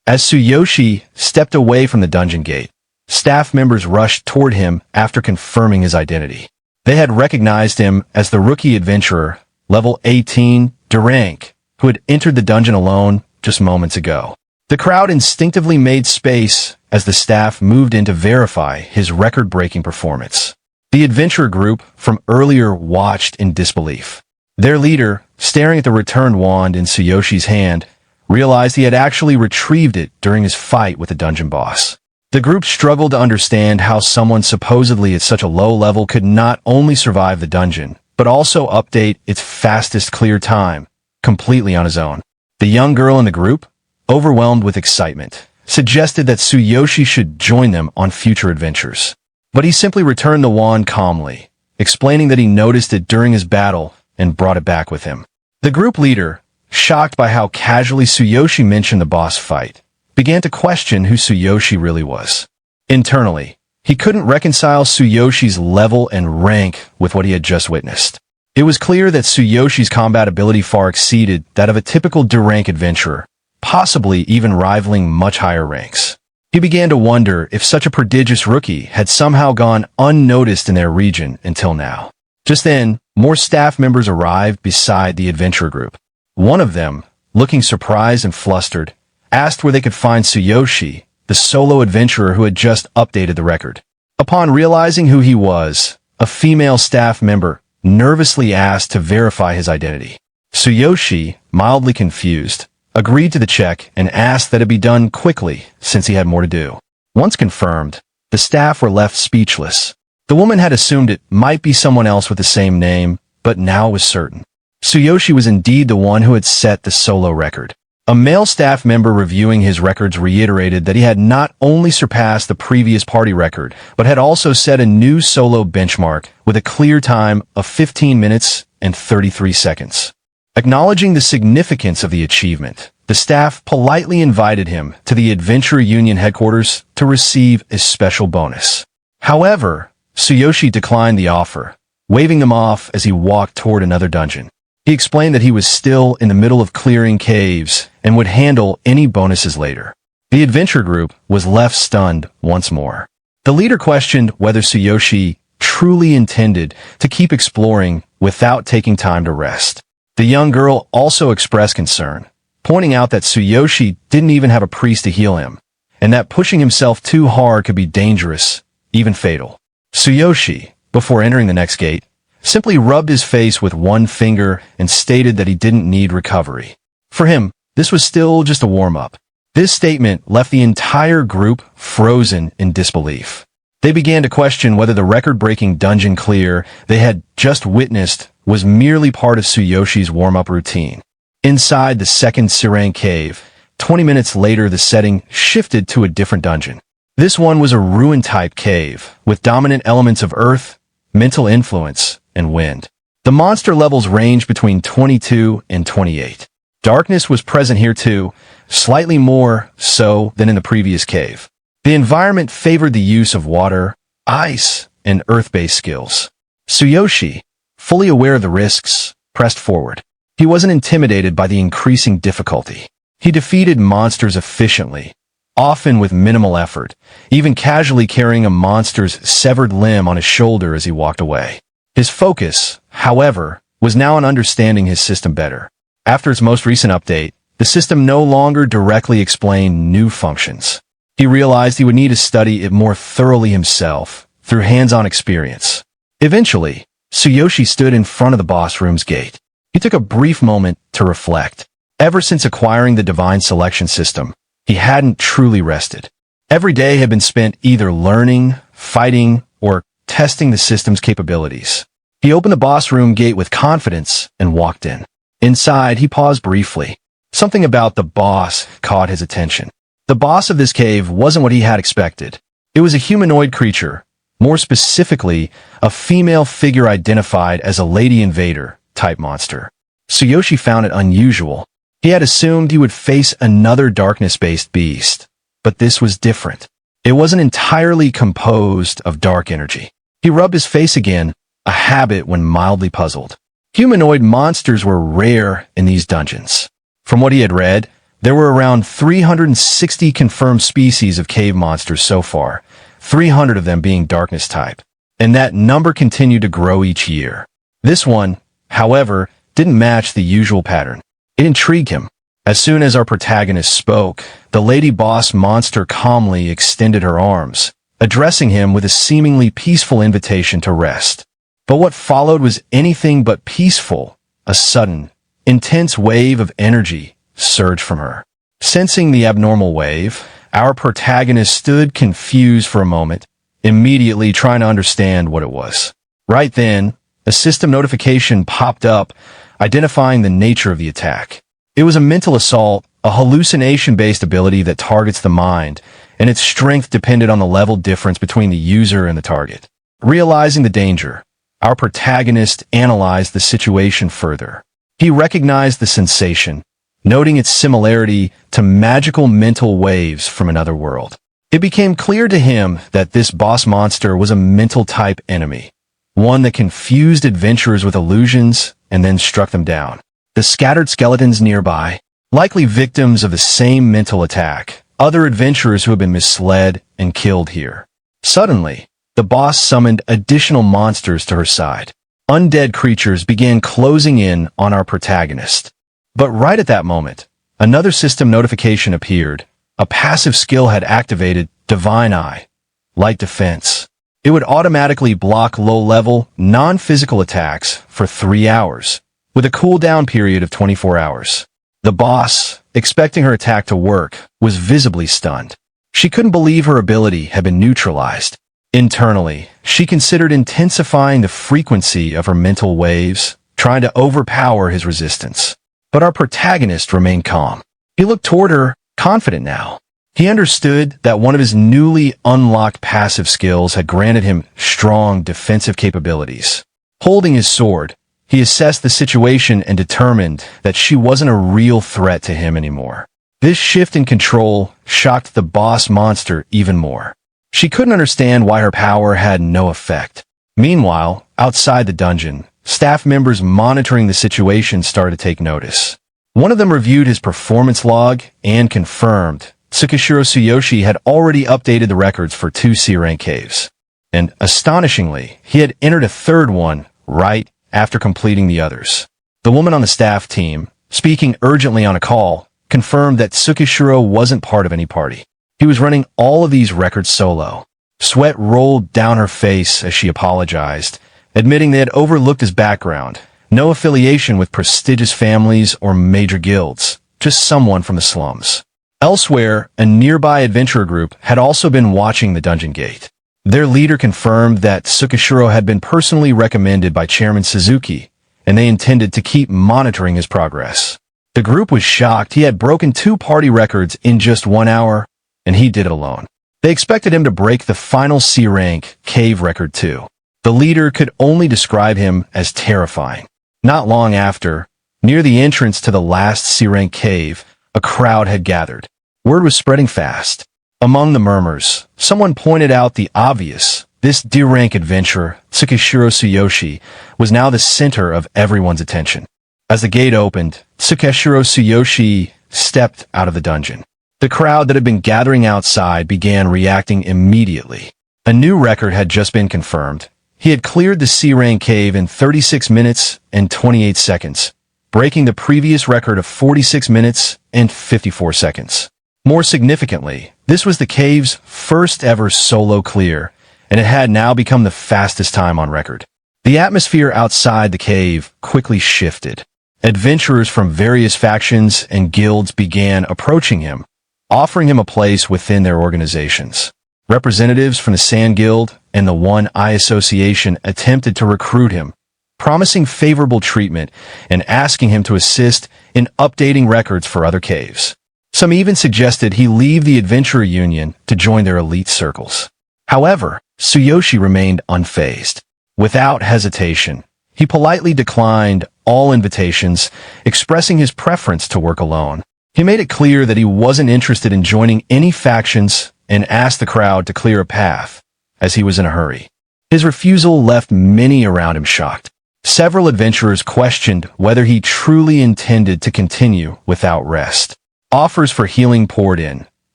As Tsuyoshi stepped away from the dungeon gate, staff members rushed toward him after confirming his identity. They had recognized him as the rookie adventurer, level 18, rank, who had entered the dungeon alone just moments ago. The crowd instinctively made space as the staff moved in to verify his record-breaking performance. The adventurer group from earlier watched in disbelief. Their leader, staring at the returned wand in Tsuyoshi's hand, realized he had actually retrieved it during his fight with the dungeon boss. The group struggled to understand how someone supposedly at such a low level could not only survive the dungeon, but also update its fastest clear time, completely on his own. The young girl in the group, overwhelmed with excitement, suggested that Tsuyoshi should join them on future adventures. But he simply returned the wand calmly, explaining that he noticed it during his battle and brought it back with him. The group leader, shocked by how casually Tsuyoshi mentioned the boss fight, began to question who Tsuyoshi really was. Internally, he couldn't reconcile Tsuyoshi's level and rank with what he had just witnessed. It was clear that Tsuyoshi's combat ability far exceeded that of a typical D-rank adventurer, possibly even rivaling much higher ranks. He began to wonder if such a prodigious rookie had somehow gone unnoticed in their region until now. Just then, more staff members arrived beside the adventurer group. One of them, looking surprised and flustered, asked where they could find Tsuyoshi, the solo adventurer who had just updated the record. Upon realizing who he was, a female staff member nervously asked to verify his identity. Tsuyoshi, mildly confused, agreed to the check and asked that it be done quickly since he had more to do. Once confirmed, the staff were left speechless. The woman had assumed it might be someone else with the same name, but now it was certain. Tsuyoshi was indeed the one who had set the solo record. A male staff member reviewing his records reiterated that he had not only surpassed the previous party record, but had also set a new solo benchmark with a clear time of 15 minutes and 33 seconds. Acknowledging the significance of the achievement, the staff politely invited him to the Adventure Union headquarters to receive a special bonus. However, Tsuyoshi declined the offer, waving them off as he walked toward another dungeon. He explained that he was still in the middle of clearing caves and would handle any bonuses later. The adventure group was left stunned once more. The leader questioned whether Tsuyoshi truly intended to keep exploring without taking time to rest. The young girl also expressed concern, pointing out that Tsuyoshi didn't even have a priest to heal him, and that pushing himself too hard could be dangerous, even fatal. Tsuyoshi, before entering the next gate, simply rubbed his face with one finger and stated that he didn't need recovery. For him, this was still just a warm-up. This statement left the entire group frozen in disbelief. They began to question whether the record-breaking dungeon clear they had just witnessed was merely part of Tsuyoshi's warm-up routine. Inside the second Sirang cave, 20 minutes later the setting shifted to a different dungeon. This one was a ruin-type cave, with dominant elements of earth, mental influence, and wind. The monster levels ranged between 22 and 28. Darkness was present here too, slightly more so than in the previous cave. The environment favored the use of water, ice, and earth-based skills. Tsuyoshi, fully aware of the risks, pressed forward. He wasn't intimidated by the increasing difficulty. He defeated monsters efficiently, often with minimal effort, even casually carrying a monster's severed limb on his shoulder as he walked away. His focus, however, was now on understanding his system better. After its most recent update, the system no longer directly explained new functions. He realized he would need to study it more thoroughly himself, through hands-on experience. Eventually, Tsuyoshi stood in front of the boss room's gate. He took a brief moment to reflect. Ever since acquiring the divine selection system, he hadn't truly rested. Every day had been spent either learning, fighting, or testing the system's capabilities. He opened the boss room gate with confidence and walked in. Inside, he paused briefly. Something about the boss caught his attention. The boss of this cave wasn't what he had expected. It was a humanoid creature, more specifically, a female figure identified as a lady invader type monster. Tsuyoshi found it unusual. He had assumed he would face another darkness-based beast, but this was different. It wasn't entirely composed of dark energy. He rubbed his face again, a habit when mildly puzzled. Humanoid monsters were rare in these dungeons. From what he had read, There were around 360 confirmed species of cave monsters so far, 300 of them being darkness type, and that number continued to grow each year. This one, however, didn't match the usual pattern. It intrigued him. As soon as our protagonist spoke, the lady boss monster calmly extended her arms, addressing him with a seemingly peaceful invitation to rest. But what followed was anything but peaceful. A sudden, intense wave of energy surged from her. Sensing the abnormal wave, our protagonist stood confused for a moment, immediately trying to understand what it was. Right then, a system notification popped up, identifying the nature of the attack. It was a mental assault, a hallucination-based ability that targets the mind, and its strength depended on the level difference between the user and the target. Realizing the danger, our protagonist analyzed the situation further. He recognized the sensation, noting its similarity to magical mental waves from another world. It became clear to him that this boss monster was a mental-type enemy, one that confused adventurers with illusions and then struck them down. The scattered skeletons nearby, likely victims of the same mental attack, other adventurers who had been misled and killed here. Suddenly, the boss summoned additional monsters to her side. Undead creatures began closing in on our protagonist. But right at that moment, another system notification appeared. A passive skill had activated, Divine Eye, Light Defense. It would automatically block low-level, non-physical attacks for 3 hours, with a cooldown period of 24 hours. The boss, expecting her attack to work, was visibly stunned. She couldn't believe her ability had been neutralized. Internally, she considered intensifying the frequency of her mental waves, trying to overpower his resistance. But our protagonist remained calm. He looked toward her, confident now. He understood that one of his newly unlocked passive skills had granted him strong defensive capabilities. Holding his sword, he assessed the situation and determined that she wasn't a real threat to him anymore. This shift in control shocked the boss monster even more. She couldn't understand why her power had no effect. Meanwhile, outside the dungeon, staff members monitoring the situation started to take notice. One of them reviewed his performance log and confirmed Tsuyoshi had already updated the records for 2 C-rank caves. And astonishingly, he had entered a third one right after completing the others. The woman on the staff team, speaking urgently on a call, confirmed that Tsuyoshi wasn't part of any party. He was running all of these records solo. Sweat rolled down her face as she apologized, admitting they had overlooked his background. No affiliation with prestigious families or major guilds, just someone from the slums. Elsewhere, a nearby adventurer group had also been watching the dungeon gate. Their leader confirmed that Tsuyoshi had been personally recommended by Chairman Suzuki, and they intended to keep monitoring his progress. The group was shocked he had broken 2 party records in just 1 hour, and he did it alone. They expected him to break the final C-rank cave record too. The leader could only describe him as terrifying. Not long after, near the entrance to the last C-rank cave, a crowd had gathered. Word was spreading fast. Among the murmurs, someone pointed out the obvious. This D-rank adventurer, Tsuyoshi, was now the center of everyone's attention. As the gate opened, Tsuyoshi stepped out of the dungeon. The crowd that had been gathering outside began reacting immediately. A new record had just been confirmed. He had cleared the C-rank cave in 36 minutes and 28 seconds, breaking the previous record of 46 minutes and 54 seconds. More significantly, this was the cave's first ever solo clear, and it had now become the fastest time on record. The atmosphere outside the cave quickly shifted. Adventurers from various factions and guilds began approaching him, offering him a place within their organizations. Representatives from the Sand Guild and the One Eye Association attempted to recruit him, promising favorable treatment and asking him to assist in updating records for other caves. Some even suggested he leave the Adventurer Union to join their elite circles. However, Tsuyoshi remained unfazed. Without hesitation, he politely declined all invitations, expressing his preference to work alone. He made it clear that he wasn't interested in joining any factions and asked the crowd to clear a path, as he was in a hurry. His refusal left many around him shocked. Several adventurers questioned whether he truly intended to continue without rest. Offers for healing poured in.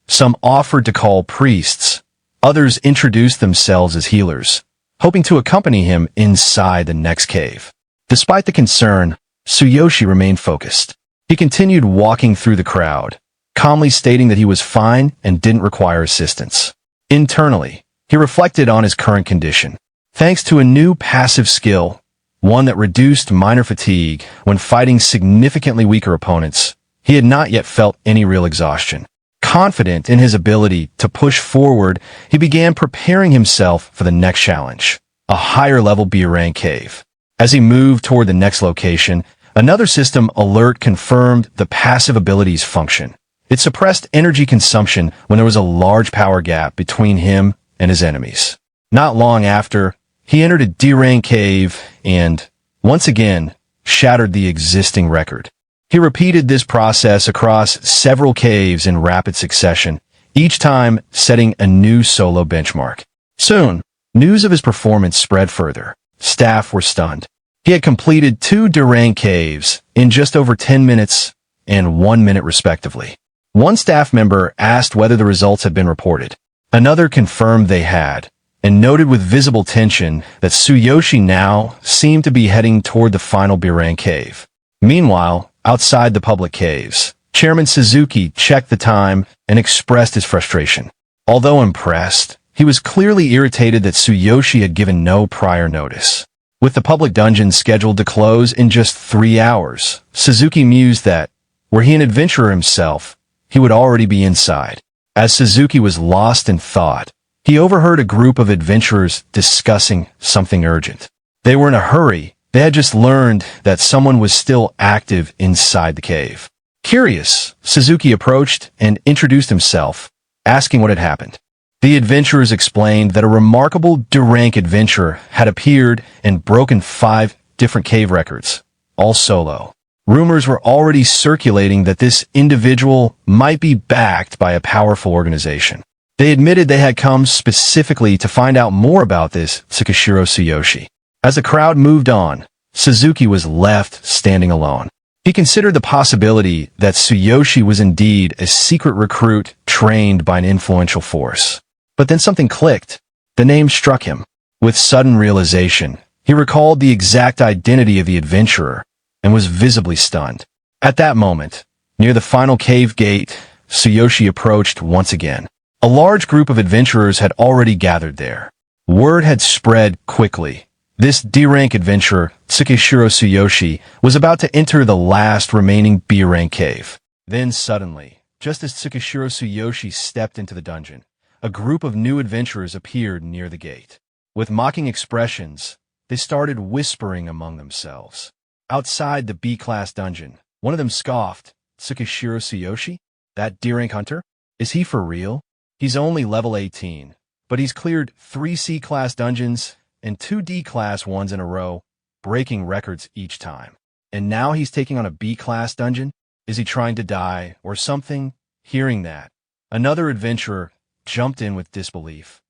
Some offered to call priests. Others introduced themselves as healers, hoping to accompany him inside the next cave. Despite the concern, Tsuyoshi remained focused. He continued walking through the crowd, calmly stating that he was fine and didn't require assistance. Internally, he reflected on his current condition. Thanks to a new passive skill, one that reduced minor fatigue when fighting significantly weaker opponents, he had not yet felt any real exhaustion. Confident in his ability to push forward, he began preparing himself for the next challenge, a higher-level B-rank cave. As he moved toward the next location, another system alert confirmed the passive ability's function. It suppressed energy consumption when there was a large power gap between him and his enemies. Not long after, he entered a D-rank cave and, once again, shattered the existing record. He repeated this process across several caves in rapid succession, each time setting a new solo benchmark. Soon, news of his performance spread further. Staff were stunned. He had completed 2 D-rank caves in just over 10 minutes and 1 minute respectively. One staff member asked whether the results had been reported. Another confirmed they had, and noted with visible tension that Tsuyoshi now seemed to be heading toward the final B-rank cave. Meanwhile, outside the public caves, Chairman Suzuki checked the time and expressed his frustration. Although impressed, he was clearly irritated that Tsuyoshi had given no prior notice. With the public dungeon scheduled to close in just 3 hours, Suzuki mused that, were he an adventurer himself, he would already be inside. As Suzuki was lost in thought, he overheard a group of adventurers discussing something urgent. They were in a hurry. They had just learned that someone was still active inside the cave. Curious, Suzuki approached and introduced himself, asking what had happened. The adventurers explained that a remarkable D-rank adventurer had appeared and broken 5 different cave records, all solo. Rumors were already circulating that this individual might be backed by a powerful organization. They admitted they had come specifically to find out more about this Tsuyoshi. As the crowd moved on, Suzuki was left standing alone. He considered the possibility that Tsuyoshi was indeed a secret recruit trained by an influential force. But then something clicked. The name struck him. With sudden realization, he recalled the exact identity of the adventurer and was visibly stunned. At that moment, near the final cave gate, Tsuyoshi approached once again. A large group of adventurers had already gathered there. Word had spread quickly. This D-rank adventurer, Tsuyoshi, was about to enter the last remaining B-rank cave. Then suddenly, just as Tsuyoshi stepped into the dungeon, a group of new adventurers appeared near the gate. With mocking expressions, they started whispering among themselves. Outside the B-class dungeon, one of them scoffed, Tsuyoshi? That D-rank hunter? Is he for real? He's only level 18, but he's cleared 3 C-class dungeons and 2 D-class ones in a row, breaking records each time. And now he's taking on a B-class dungeon? Is he trying to die or something? Hearing that, another adventurer jumped in with disbelief.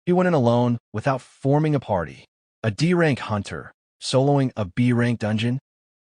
He went in alone without forming a party. A D-rank hunter, soloing a B-rank dungeon?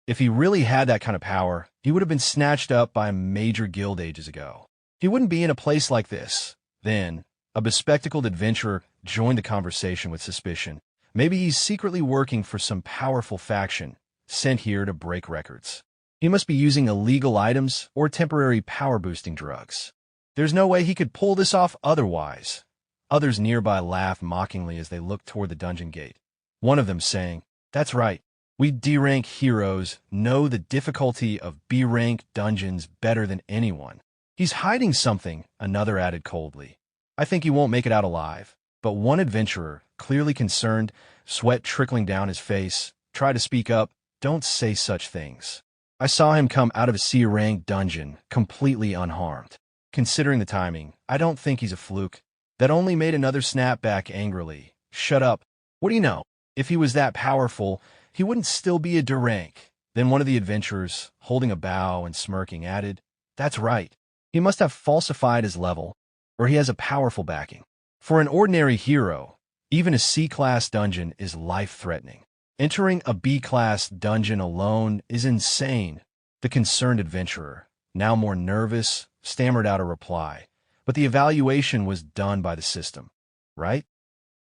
If he really had that kind of power, he would have been snatched up by a major guild ages ago. He wouldn't be in a place like this. Then, a bespectacled adventurer joined the conversation with suspicion. Maybe he's secretly working for some powerful faction, sent here to break records. He must be using illegal items or temporary power-boosting drugs. There's no way he could pull this off otherwise. Others nearby laughed mockingly as they looked toward the dungeon gate. One of them saying, "That's right. We D-rank heroes know the difficulty of B-rank dungeons better than anyone." "He's hiding something," another added coldly. "I think he won't make it out alive." But one adventurer, clearly concerned, sweat trickling down his face, tried to speak up. "Don't say such things. I saw him come out of a C-rank dungeon, completely unharmed. Considering the timing, I don't think he's a fluke." That only made another snap back angrily. "Shut up. What do you know? If he was that powerful, he wouldn't still be a D-rank." Then one of the adventurers, holding a bow and smirking, added, "That's right. He must have falsified his level, or he has a powerful backing. For an ordinary hero, even a C-class dungeon is life-threatening. Entering a B-class dungeon alone is insane." The concerned adventurer, now more nervous, stammered out a reply. But the evaluation was done by the system, right?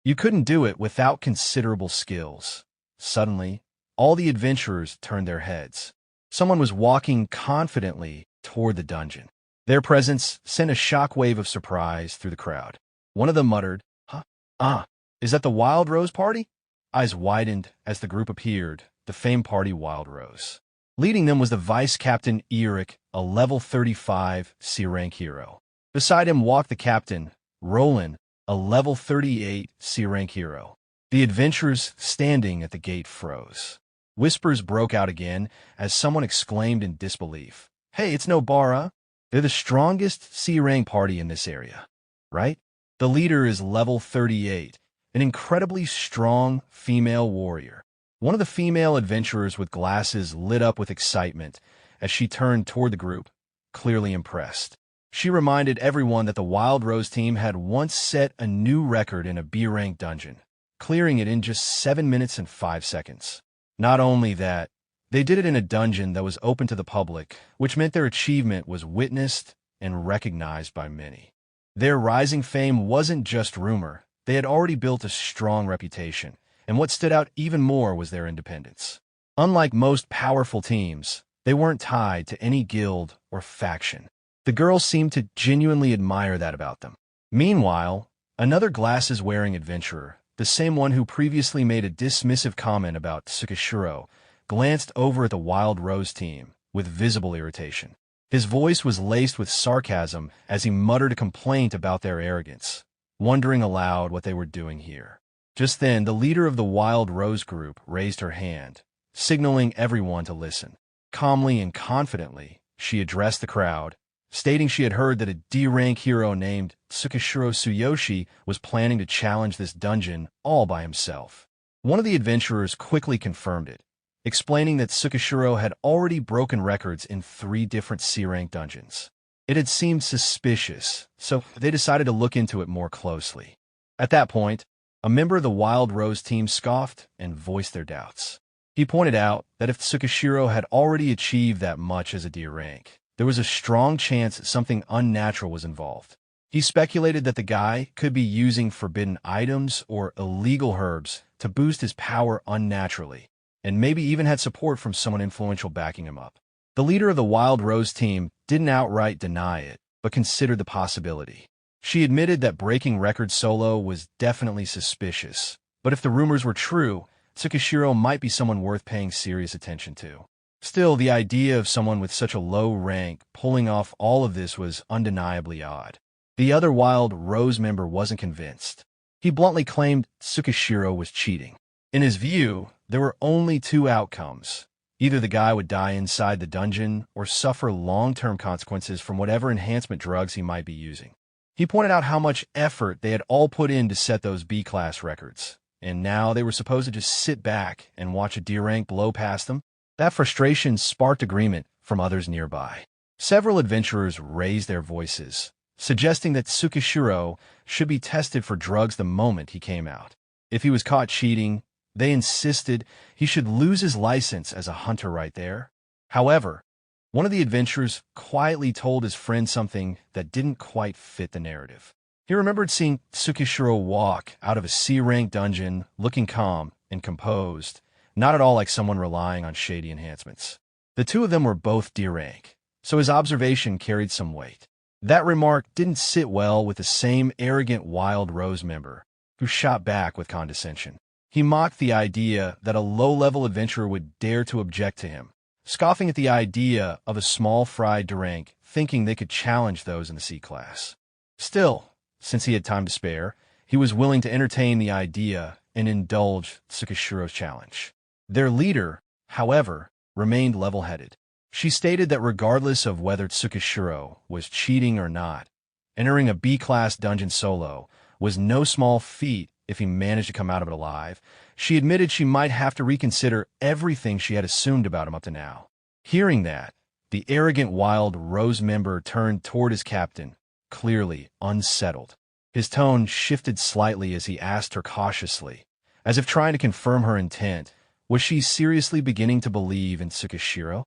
You couldn't do it without considerable skills. Suddenly, all the adventurers turned their heads. Someone was walking confidently toward the dungeon. Their presence sent a shockwave of surprise through the crowd. One of them muttered, "Huh? Ah, is that the Wild Rose party?" Eyes widened as the group appeared, the famed party Wild Rose. Leading them was the Vice Captain Eric, a level 35 C-rank hero. Beside him walked the captain, Roland, a level 38 C-rank hero. The adventurers standing at the gate froze. Whispers broke out again as someone exclaimed in disbelief, "Hey, it's no Bara. They're the strongest C-rank party in this area, right?" The leader is level 38, an incredibly strong female warrior. One of the female adventurers with glasses lit up with excitement as she turned toward the group, clearly impressed. She reminded everyone that the Wild Rose team had once set a new record in a B-rank dungeon, clearing it in just 7 minutes and 5 seconds. Not only that, they did it in a dungeon that was open to the public, which meant their achievement was witnessed and recognized by many. Their rising fame wasn't just rumor. They had already built a strong reputation, and what stood out even more was their independence. Unlike most powerful teams, they weren't tied to any guild or faction. The girls seemed to genuinely admire that about them. Meanwhile, another glasses-wearing adventurer, the same one who previously made a dismissive comment about Tsukishiro, glanced over at the Wild Rose team with visible irritation. His voice was laced with sarcasm as he muttered a complaint about their arrogance, wondering aloud what they were doing here. Just then, the leader of the Wild Rose group raised her hand, signaling everyone to listen. Calmly and confidently, she addressed the crowd, stating she had heard that a D-rank hero named Tsuyoshi was planning to challenge this dungeon all by himself. One of the adventurers quickly confirmed it, explaining that Tsukishiro had already broken records in 3 different C-rank dungeons. It had seemed suspicious, so they decided to look into it more closely. At that point, a member of the Wild Rose team scoffed and voiced their doubts. He pointed out that if Tsukishiro had already achieved that much as a D rank, there was a strong chance that something unnatural was involved. He speculated that the guy could be using forbidden items or illegal herbs to boost his power unnaturally, and maybe even had support from someone influential backing him up. The leader of the Wild Rose team didn't outright deny it, but considered the possibility. She admitted that breaking records solo was definitely suspicious, but if the rumors were true, Tsukishiro might be someone worth paying serious attention to. Still, the idea of someone with such a low rank pulling off all of this was undeniably odd. The other Wild Rose member wasn't convinced. He bluntly claimed Tsukishiro was cheating. In his view, there were only 2 outcomes. Either the guy would die inside the dungeon or suffer long-term consequences from whatever enhancement drugs he might be using. He pointed out how much effort they had all put in to set those B-class records, and now they were supposed to just sit back and watch a D-rank blow past them. That frustration sparked agreement from others nearby. Several adventurers raised their voices, suggesting that Tsukishiro should be tested for drugs the moment he came out. If he was caught cheating, they insisted he should lose his license as a hunter right there. However, one of the adventurers quietly told his friend something that didn't quite fit the narrative. He remembered seeing Tsukishiro walk out of a C-rank dungeon looking calm and composed, not at all like someone relying on shady enhancements. The 2 of them were both D-rank, so his observation carried some weight. That remark didn't sit well with the same arrogant Wild Rose member, who shot back with condescension. He mocked the idea that a low-level adventurer would dare to object to him, scoffing at the idea of a small fry D-rank thinking they could challenge those in the C-class. Still, since he had time to spare, he was willing to entertain the idea and indulge Tsukishiro's challenge. Their leader, however, remained level-headed. She stated that regardless of whether Tsukishiro was cheating or not, entering a B-class dungeon solo was no small feat if he managed to come out of it alive. She admitted she might have to reconsider everything she had assumed about him up to now. Hearing that, the arrogant Wild Rose member turned toward his captain, clearly unsettled. His tone shifted slightly as he asked her cautiously, as if trying to confirm her intent. Was she seriously beginning to believe in Tsukishiro?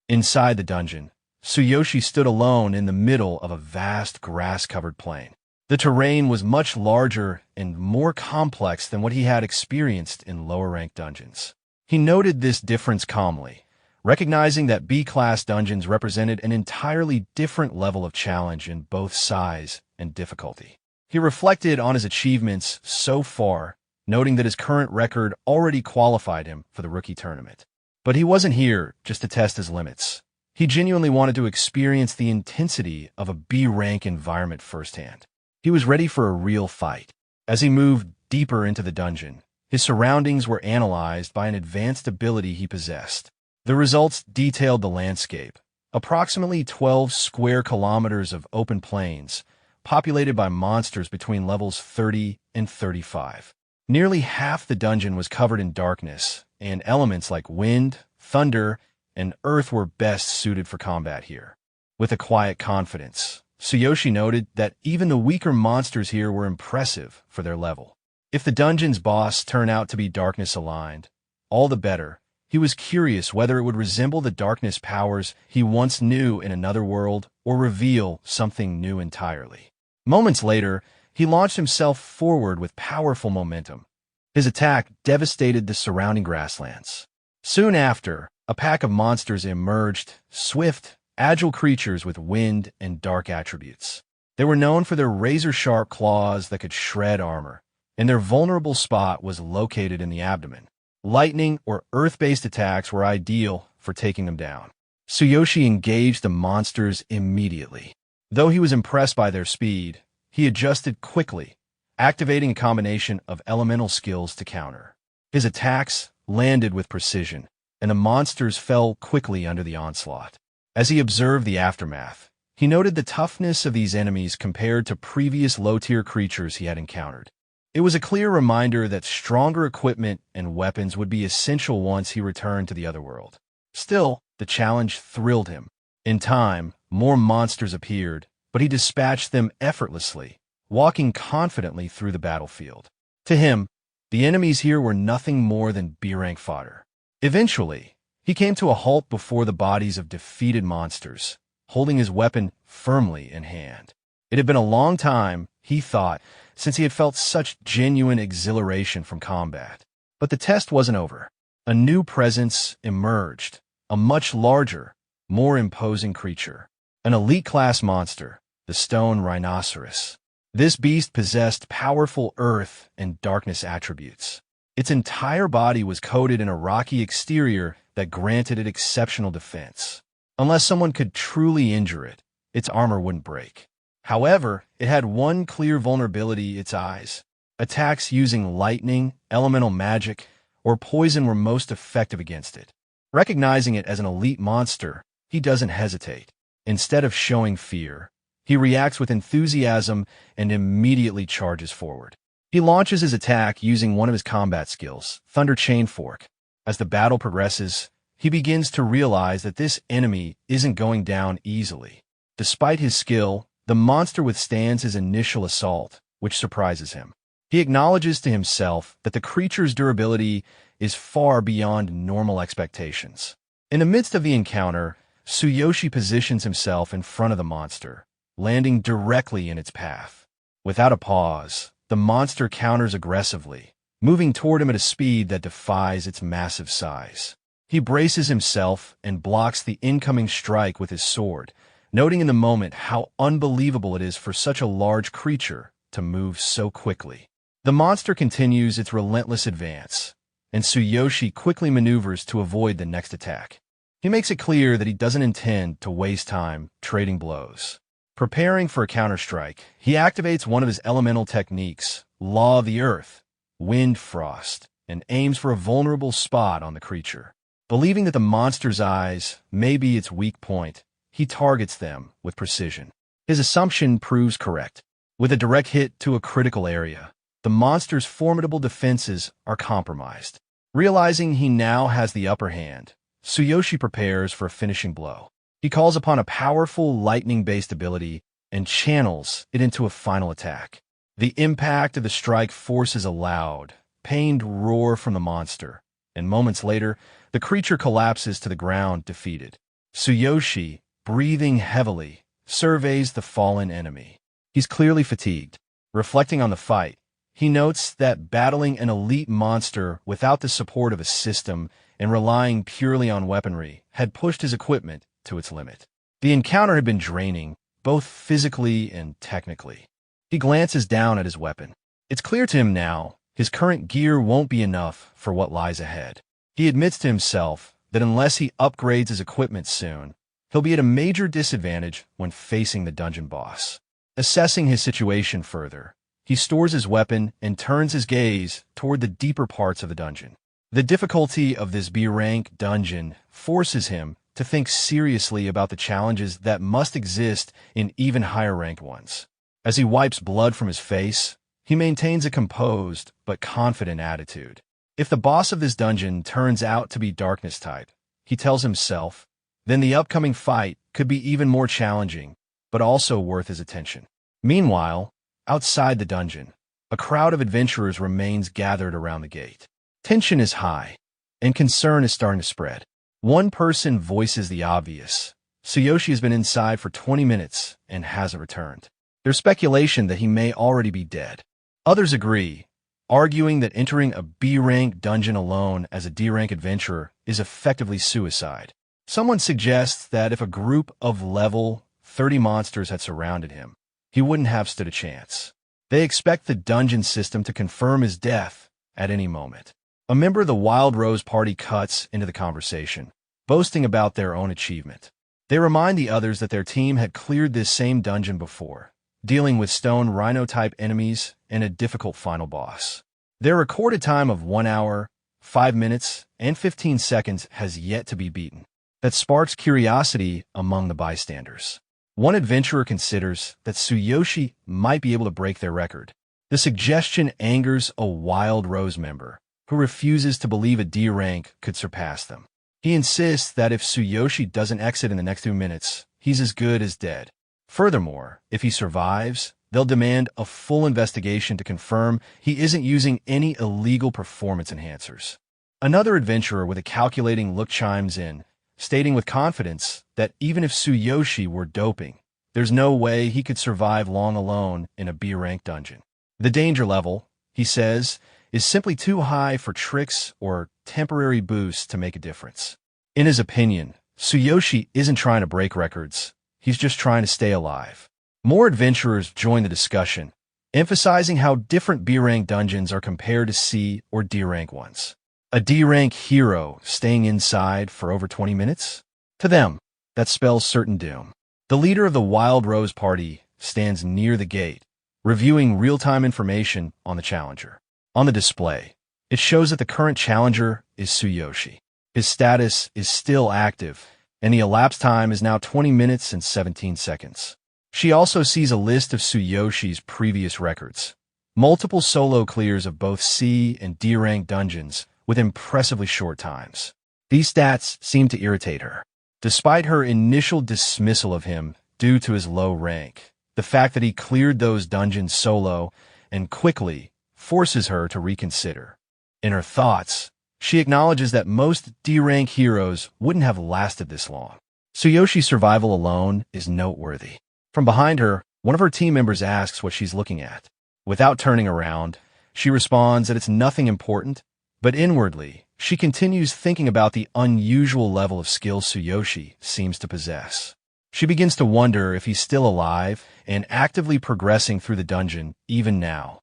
Inside the dungeon, Tsuyoshi stood alone in the middle of a vast grass-covered plain. The terrain was much larger and more complex than what he had experienced in lower-ranked dungeons. He noted this difference calmly, recognizing that B-class dungeons represented an entirely different level of challenge in both size and difficulty. He reflected on his achievements so far, noting that his current record already qualified him for the rookie tournament. But he wasn't here just to test his limits. He genuinely wanted to experience the intensity of a B-rank environment firsthand. He was ready for a real fight. As he moved deeper into the dungeon, his surroundings were analyzed by an advanced ability he possessed. The results detailed the landscape, approximately 12 square kilometers of open plains, populated by monsters between levels 30 and 35. Nearly half the dungeon was covered in darkness, and elements like wind, thunder, and earth were best suited for combat here. With a quiet confidence, Tsuyoshi noted that even the weaker monsters here were impressive for their level. If the dungeon's boss turned out to be darkness-aligned, all the better. He was curious whether it would resemble the darkness powers he once knew in another world or reveal something new entirely. Moments later, he launched himself forward with powerful momentum. His attack devastated the surrounding grasslands. Soon after, a pack of monsters emerged, swift, agile creatures with wind and dark attributes. They were known for their razor-sharp claws that could shred armor, and their vulnerable spot was located in the abdomen. Lightning or earth-based attacks were ideal for taking them down. Tsuyoshi engaged the monsters immediately. Though he was impressed by their speed, he adjusted quickly, activating a combination of elemental skills to counter. His attacks landed with precision, and the monsters fell quickly under the onslaught. As he observed the aftermath, he noted the toughness of these enemies compared to previous low-tier creatures he had encountered. It was a clear reminder that stronger equipment and weapons would be essential once he returned to the other world. Still, the challenge thrilled him. In time, more monsters appeared, but he dispatched them effortlessly, walking confidently through the battlefield. To him, the enemies here were nothing more than B-rank fodder. Eventually, he came to a halt before the bodies of defeated monsters, holding his weapon firmly in hand. It had been a long time, he thought, since he had felt such genuine exhilaration from combat. But the test wasn't over. A new presence emerged, a much larger, more imposing creature. An elite-class monster, the stone rhinoceros. This beast possessed powerful earth and darkness attributes. Its entire body was coated in a rocky exterior that granted it exceptional defense. Unless someone could truly injure it, its armor wouldn't break. However, it had one clear vulnerability: its eyes. Attacks using lightning, elemental magic, or poison were most effective against it. Recognizing it as an elite monster, he doesn't hesitate. Instead of showing fear, he reacts with enthusiasm and immediately charges forward. He launches his attack using one of his combat skills, Thunder Chain Fork. As the battle progresses, he begins to realize that this enemy isn't going down easily. Despite his skill, the monster withstands his initial assault, which surprises him. He acknowledges to himself that the creature's durability is far beyond normal expectations. In the midst of the encounter, Tsuyoshi positions himself in front of the monster, landing directly in its path. Without a pause, the monster counters aggressively, moving toward him at a speed that defies its massive size. He braces himself and blocks the incoming strike with his sword, noting in the moment how unbelievable it is for such a large creature to move so quickly. The monster continues its relentless advance, and Tsuyoshi quickly maneuvers to avoid the next attack. He makes it clear that he doesn't intend to waste time trading blows. Preparing for a counterstrike, he activates one of his elemental techniques, Law of the Earth, Wind Frost, and aims for a vulnerable spot on the creature. Believing that the monster's eyes may be its weak point, he targets them with precision. His assumption proves correct. With a direct hit to a critical area, the monster's formidable defenses are compromised. Realizing he now has the upper hand, Tsuyoshi prepares for a finishing blow. He calls upon a powerful lightning-based ability and channels it into a final attack. The impact of the strike forces a loud, pained roar from the monster, and moments later, the creature collapses to the ground defeated. Tsuyoshi, breathing heavily, surveys the fallen enemy. He's clearly fatigued. Reflecting on the fight, he notes that battling an elite monster without the support of a system and relying purely on weaponry had pushed his equipment to its limit. The encounter had been draining, both physically and technically. He glances down at his weapon. It's clear to him now his current gear won't be enough for what lies ahead. He admits to himself that unless he upgrades his equipment soon, he'll be at a major disadvantage when facing the dungeon boss. Assessing his situation further, he stores his weapon and turns his gaze toward the deeper parts of the dungeon. The difficulty of this B-rank dungeon forces him to think seriously about the challenges that must exist in even higher-ranked ones. As he wipes blood from his face, he maintains a composed but confident attitude. If the boss of this dungeon turns out to be darkness type, he tells himself, then the upcoming fight could be even more challenging, but also worth his attention. Meanwhile, outside the dungeon, a crowd of adventurers remains gathered around the gate. Tension is high, and concern is starting to spread. One person voices the obvious. Tsuyoshi has been inside for 20 minutes and hasn't returned. There's speculation that he may already be dead. Others agree, arguing that entering a B-rank dungeon alone as a D-rank adventurer is effectively suicide. Someone suggests that if a group of level 30 monsters had surrounded him, he wouldn't have stood a chance. They expect the dungeon system to confirm his death at any moment. A member of the Wild Rose party cuts into the conversation, boasting about their own achievement. They remind the others that their team had cleared this same dungeon before, dealing with stone rhino-type enemies and a difficult final boss. Their recorded time of 1 hour, 5 minutes, and 15 seconds has yet to be beaten. That sparks curiosity among the bystanders. One adventurer considers that Tsuyoshi might be able to break their record. The suggestion angers a Wild Rose member, who refuses to believe a D rank could surpass them. He insists that if Tsuyoshi doesn't exit in the next 2 minutes, he's as good as dead. Furthermore, if he survives, they'll demand a full investigation to confirm he isn't using any illegal performance enhancers. Another adventurer with a calculating look chimes in, stating with confidence that even if Tsuyoshi were doping, there's no way he could survive long alone in a B-rank dungeon. The danger level, he says, is simply too high for tricks or temporary boosts to make a difference. In his opinion, Tsuyoshi isn't trying to break records. He's just trying to stay alive. More adventurers join the discussion, emphasizing how different B-rank dungeons are compared to C or D-rank ones. A D-rank hero staying inside for over 20 minutes? To them, that spells certain doom. The leader of the Wild Rose party stands near the gate, reviewing real-time information on the challenger. On the display, it shows that the current challenger is Tsuyoshi. His status is still active, and the elapsed time is now 20 minutes and 17 seconds. She also sees a list of Tsuyoshi's previous records. Multiple solo clears of both C and D-rank dungeons with impressively short times. These stats seem to irritate her. Despite her initial dismissal of him due to his low rank, the fact that he cleared those dungeons solo and quickly forces her to reconsider. In her thoughts, she acknowledges that most D-rank heroes wouldn't have lasted this long. Tsuyoshi's survival alone is noteworthy. From behind her, one of her team members asks what she's looking at. Without turning around, she responds that it's nothing important, but inwardly, she continues thinking about the unusual level of skill Tsuyoshi seems to possess. She begins to wonder if he's still alive and actively progressing through the dungeon even now.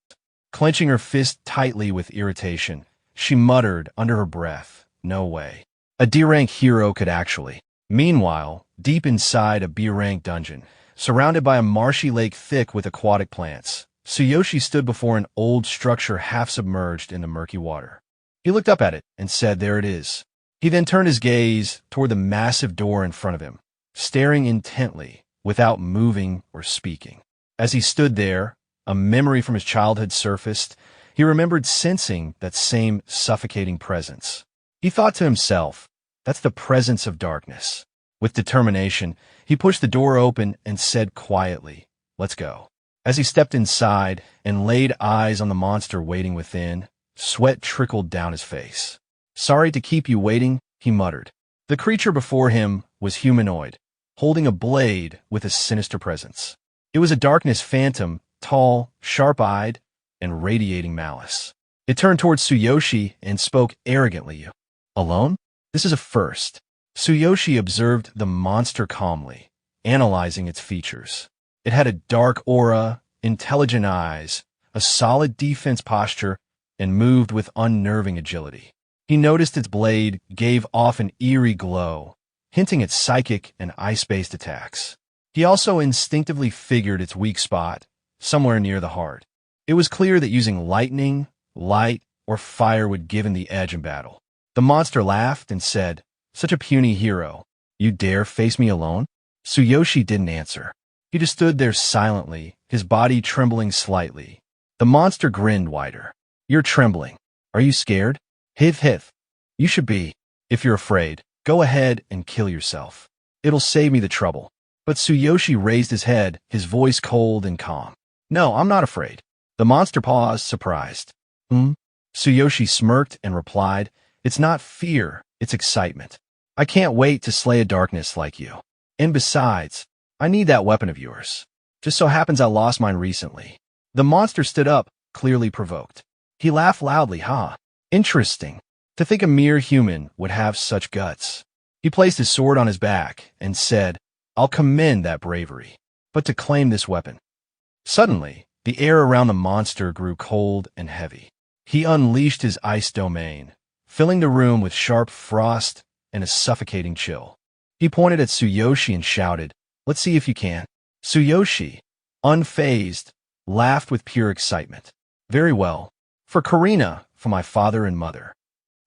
Clenching her fist tightly with irritation, she muttered under her breath, "No way. A D-rank hero could actually." Meanwhile, deep inside a B-rank dungeon, surrounded by a marshy lake thick with aquatic plants, Tsuyoshi stood before an old structure half submerged in the murky water. He looked up at it and said, "There it is." He then turned his gaze toward the massive door in front of him, staring intently without moving or speaking. As he stood there, a memory from his childhood surfaced. He remembered sensing that same suffocating presence. He thought to himself, "That's the presence of darkness." With determination, he pushed the door open and said quietly, "Let's go." As he stepped inside and laid eyes on the monster waiting within, sweat trickled down his face. "Sorry to keep you waiting," he muttered. The creature before him was humanoid, holding a blade with a sinister presence. It was a darkness phantom, tall, sharp-eyed, and radiating malice. It turned towards Tsuyoshi and spoke arrogantly. Alone? This is a first. Tsuyoshi observed the monster calmly, analyzing its features. It had a dark aura, intelligent eyes, a solid defense posture, and moved with unnerving agility. He noticed its blade gave off an eerie glow, hinting at psychic and ice-based attacks. He also instinctively figured its weak spot, somewhere near the heart. It was clear that using lightning, light, or fire would give him the edge in battle. The monster laughed and said, "Such a puny hero. You dare face me alone?" Tsuyoshi didn't answer. He just stood there silently, his body trembling slightly. The monster grinned wider. "You're trembling. Are you scared?" "Hiv hiv. You should be. If you're afraid, go ahead and kill yourself. It'll save me the trouble." But Tsuyoshi raised his head, his voice cold and calm. "No, I'm not afraid." The monster paused, surprised. Tsuyoshi smirked and replied, "It's not fear, it's excitement. I can't wait to slay a darkness like you. And besides, I need that weapon of yours. Just so happens I lost mine recently." The monster stood up, clearly provoked. He laughed loudly, "Ha! Interesting. To think a mere human would have such guts." He placed his sword on his back and said, "I'll commend that bravery. But to claim this weapon." Suddenly, the air around the monster grew cold and heavy. He unleashed his ice domain, filling the room with sharp frost and a suffocating chill. He pointed at Tsuyoshi and shouted, "Let's see if you can." Tsuyoshi, unfazed, laughed with pure excitement. "Very well. For Karina, for my father and mother."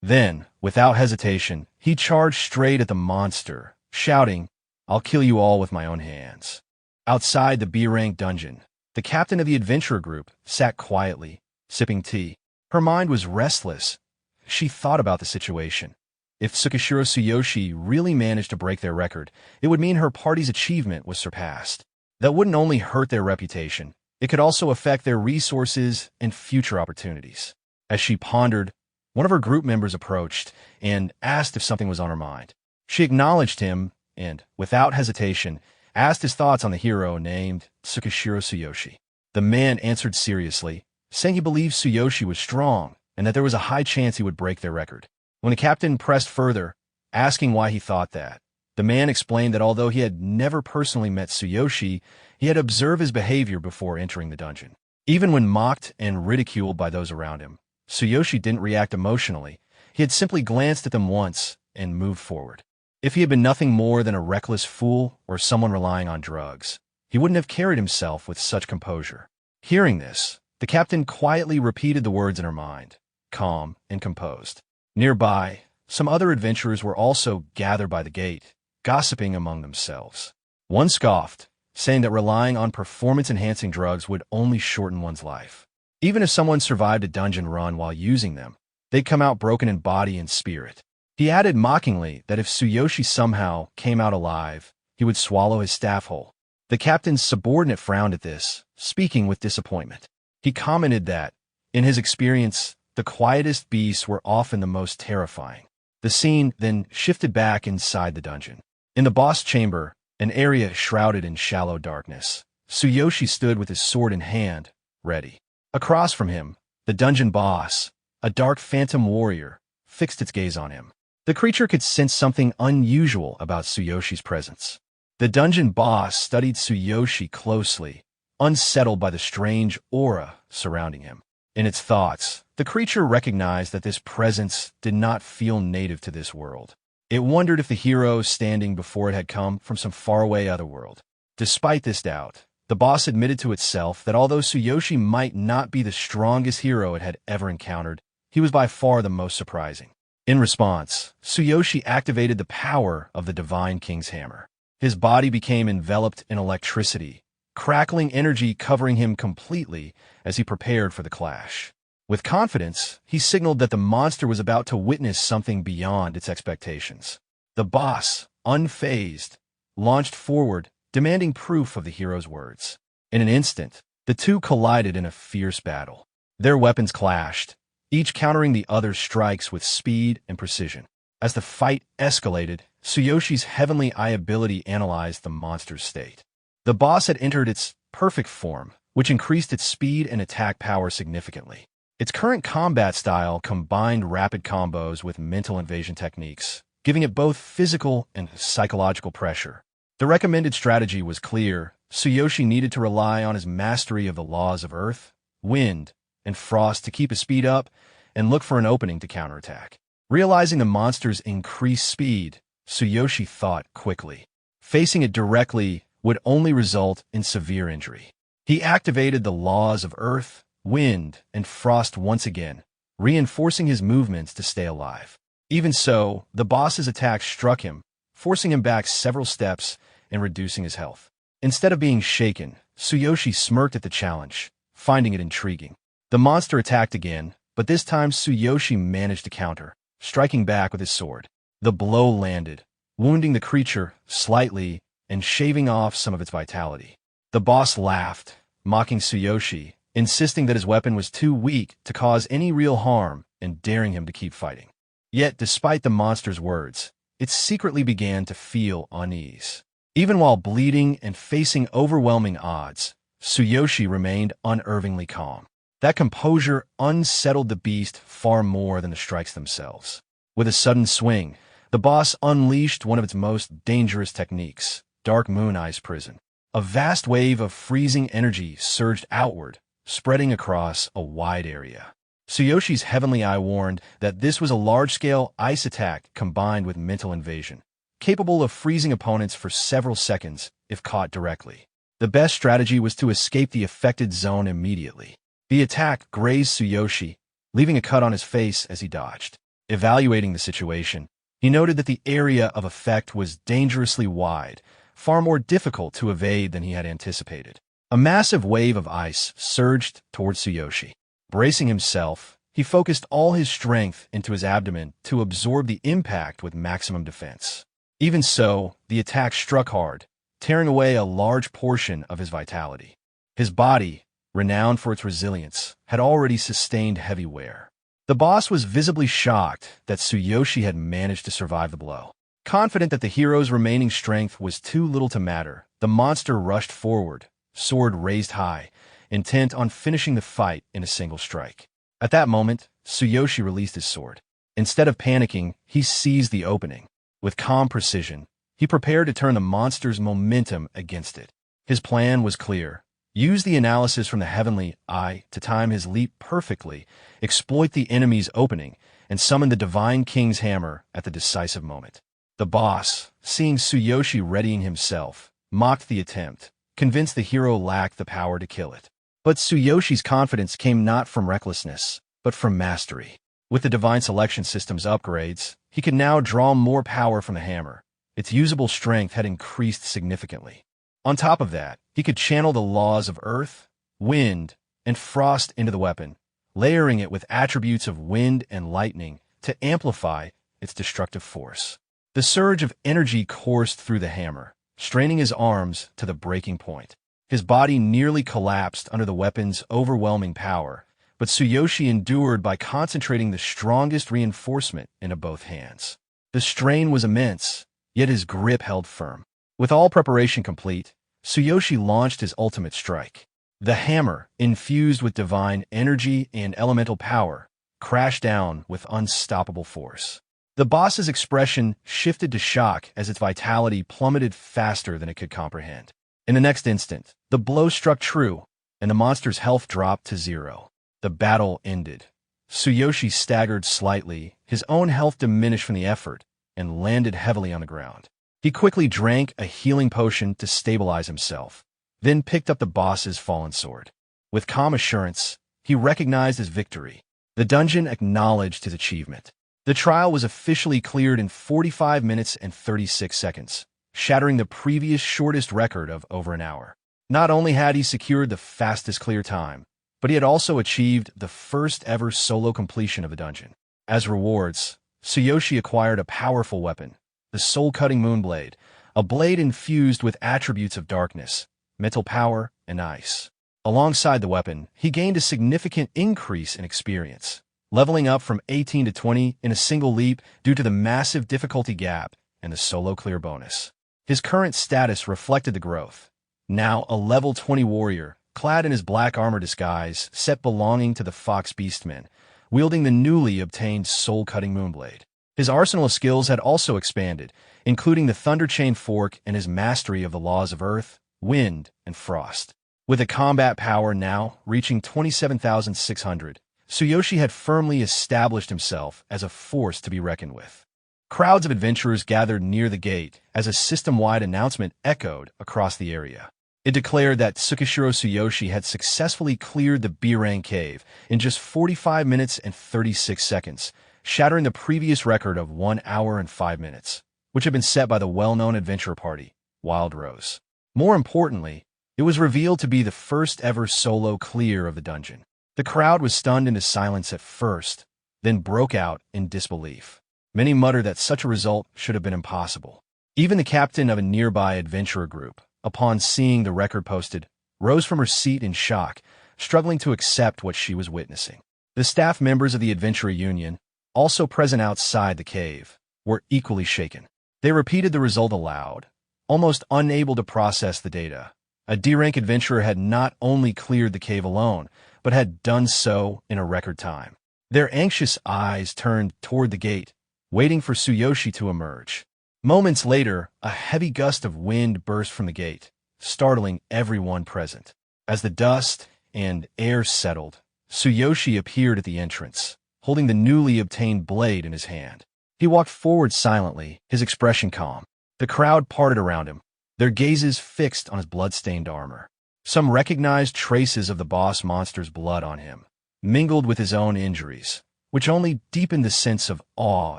Then, without hesitation, he charged straight at the monster, shouting, "I'll kill you all with my own hands." Outside the B-rank dungeon, the captain of the adventurer group sat quietly, sipping tea. Her mind was restless. She thought about the situation. If Tsukishiro Tsuyoshi really managed to break their record, it would mean her party's achievement was surpassed. That wouldn't only hurt their reputation, it could also affect their resources and future opportunities. As she pondered, one of her group members approached and asked if something was on her mind. She acknowledged him and, without hesitation, asked his thoughts on the hero named Tsukishiro Tsuyoshi. The man answered seriously, saying he believed Tsuyoshi was strong and that there was a high chance he would break their record. When the captain pressed further, asking why he thought that, the man explained that although he had never personally met Tsuyoshi, he had observed his behavior before entering the dungeon. Even when mocked and ridiculed by those around him, Tsuyoshi didn't react emotionally. He had simply glanced at them once and moved forward. If he had been nothing more than a reckless fool or someone relying on drugs, he wouldn't have carried himself with such composure. Hearing this, the captain quietly repeated the words in her mind, calm and composed. Nearby, some other adventurers were also gathered by the gate, gossiping among themselves. One scoffed, saying that relying on performance-enhancing drugs would only shorten one's life. Even if someone survived a dungeon run while using them, they'd come out broken in body and spirit. He added mockingly that if Tsuyoshi somehow came out alive, he would swallow his staff whole. The captain's subordinate frowned at this, speaking with disappointment. He commented that, in his experience, the quietest beasts were often the most terrifying. The scene then shifted back inside the dungeon. In the boss chamber, an area shrouded in shallow darkness, Tsuyoshi stood with his sword in hand, ready. Across from him, the dungeon boss, a dark phantom warrior, fixed its gaze on him. The creature could sense something unusual about Tsuyoshi's presence. The dungeon boss studied Tsuyoshi closely, unsettled by the strange aura surrounding him. In its thoughts, the creature recognized that this presence did not feel native to this world. It wondered if the hero standing before it had come from some faraway other world. Despite this doubt, the boss admitted to itself that although Tsuyoshi might not be the strongest hero it had ever encountered, he was by far the most surprising. In response, Tsuyoshi activated the power of the Divine King's Hammer. His body became enveloped in electricity, crackling energy covering him completely as he prepared for the clash. With confidence, he signaled that the monster was about to witness something beyond its expectations. The boss, unfazed, launched forward, demanding proof of the hero's words. In an instant, the two collided in a fierce battle. Their weapons clashed, each countering the other's strikes with speed and precision. As the fight escalated, Tsuyoshi's heavenly eye ability analyzed the monster's state. The boss had entered its perfect form, which increased its speed and attack power significantly. Its current combat style combined rapid combos with mental invasion techniques, giving it both physical and psychological pressure. The recommended strategy was clear. Tsuyoshi needed to rely on his mastery of the laws of earth, wind, and frost to keep his speed up and look for an opening to counterattack. Realizing the monster's increased speed, Tsuyoshi thought quickly. Facing it directly would only result in severe injury. He activated the laws of earth, wind, and frost once again, reinforcing his movements to stay alive. Even so, the boss's attack struck him, forcing him back several steps and reducing his health. Instead of being shaken, Tsuyoshi smirked at the challenge, finding it intriguing. The monster attacked again, but this time Tsuyoshi managed to counter, striking back with his sword. The blow landed, wounding the creature slightly and shaving off some of its vitality. The boss laughed, mocking Tsuyoshi, insisting that his weapon was too weak to cause any real harm and daring him to keep fighting. Yet, despite the monster's words, it secretly began to feel unease. Even while bleeding and facing overwhelming odds, Tsuyoshi remained unerringly calm. That composure unsettled the beast far more than the strikes themselves. With a sudden swing, the boss unleashed one of its most dangerous techniques, Dark Moon Ice Prison. A vast wave of freezing energy surged outward, spreading across a wide area. Tsuyoshi's heavenly eye warned that this was a large-scale ice attack combined with mental invasion, capable of freezing opponents for several seconds if caught directly. The best strategy was to escape the affected zone immediately. The attack grazed Tsuyoshi, leaving a cut on his face as he dodged. Evaluating the situation, he noted that the area of effect was dangerously wide, far more difficult to evade than he had anticipated. A massive wave of ice surged towards Tsuyoshi. Bracing himself, he focused all his strength into his abdomen to absorb the impact with maximum defense. Even so, the attack struck hard, tearing away a large portion of his vitality. His body, renowned for its resilience, had already sustained heavy wear. The boss was visibly shocked that Tsuyoshi had managed to survive the blow. Confident that the hero's remaining strength was too little to matter, the monster rushed forward, sword raised high, intent on finishing the fight in a single strike. At that moment, Tsuyoshi released his sword. Instead of panicking, he seized the opening. With calm precision, he prepared to turn the monster's momentum against it. His plan was clear. Use the analysis from the heavenly eye to time his leap perfectly, exploit the enemy's opening, and summon the Divine King's hammer at the decisive moment. The boss, seeing Tsuyoshi readying himself, mocked the attempt, convinced the hero lacked the power to kill it. But Tsuyoshi's confidence came not from recklessness, but from mastery. With the Divine Selection System's upgrades, he could now draw more power from the hammer. Its usable strength had increased significantly. On top of that, he could channel the laws of earth, wind, and frost into the weapon, layering it with attributes of wind and lightning to amplify its destructive force. The surge of energy coursed through the hammer, straining his arms to the breaking point. His body nearly collapsed under the weapon's overwhelming power, but Tsuyoshi endured by concentrating the strongest reinforcement into both hands. The strain was immense, yet his grip held firm. With all preparation complete, Tsuyoshi launched his ultimate strike. The hammer, infused with divine energy and elemental power, crashed down with unstoppable force. The boss's expression shifted to shock as its vitality plummeted faster than it could comprehend. In the next instant, the blow struck true, and the monster's health dropped to 0. The battle ended. Tsuyoshi staggered slightly, his own health diminished from the effort, and landed heavily on the ground. He quickly drank a healing potion to stabilize himself, then picked up the boss's fallen sword. With calm assurance, he recognized his victory. The dungeon acknowledged his achievement. The trial was officially cleared in 45 minutes and 36 seconds, shattering the previous shortest record of over an hour. Not only had he secured the fastest clear time, but he had also achieved the first ever solo completion of a dungeon. As rewards, Tsuyoshi acquired a powerful weapon, the soul-cutting Moonblade, a blade infused with attributes of darkness, mental power, and ice. Alongside the weapon, he gained a significant increase in experience, leveling up from 18 to 20 in a single leap due to the massive difficulty gap and the solo clear bonus. His current status reflected the growth. Now a level 20 warrior, clad in his black armor disguise, set belonging to the Fox Beastmen, wielding the newly obtained soul-cutting moonblade. His arsenal of skills had also expanded, including the Thunder Chain Fork and his mastery of the laws of earth, wind, and frost. With a combat power now reaching 27,600, Tsuyoshi had firmly established himself as a force to be reckoned with. Crowds of adventurers gathered near the gate as a system-wide announcement echoed across the area. It declared that Tsukishiro Tsuyoshi had successfully cleared the B-rank cave in just 45 minutes and 36 seconds, shattering the previous record of 1 hour and 5 minutes, which had been set by the well-known adventurer party, Wild Rose. More importantly, it was revealed to be the first ever solo clear of the dungeon. The crowd was stunned into silence at first, then broke out in disbelief. Many muttered that such a result should have been impossible. Even the captain of a nearby adventurer group, upon seeing the record posted, rose from her seat in shock, struggling to accept what she was witnessing. The staff members of the Adventurer Union, also present outside the cave, were equally shaken. They repeated the result aloud, almost unable to process the data. A D-rank adventurer had not only cleared the cave alone, but had done so in a record time. Their anxious eyes turned toward the gate, waiting for Tsuyoshi to emerge. Moments later, a heavy gust of wind burst from the gate, startling everyone present. As the dust and air settled, Tsuyoshi appeared at the entrance, holding the newly obtained blade in his hand. He walked forward silently, his expression calm. The crowd parted around him, their gazes fixed on his blood-stained armor. Some recognized traces of the boss monster's blood on him, mingled with his own injuries, which only deepened the sense of awe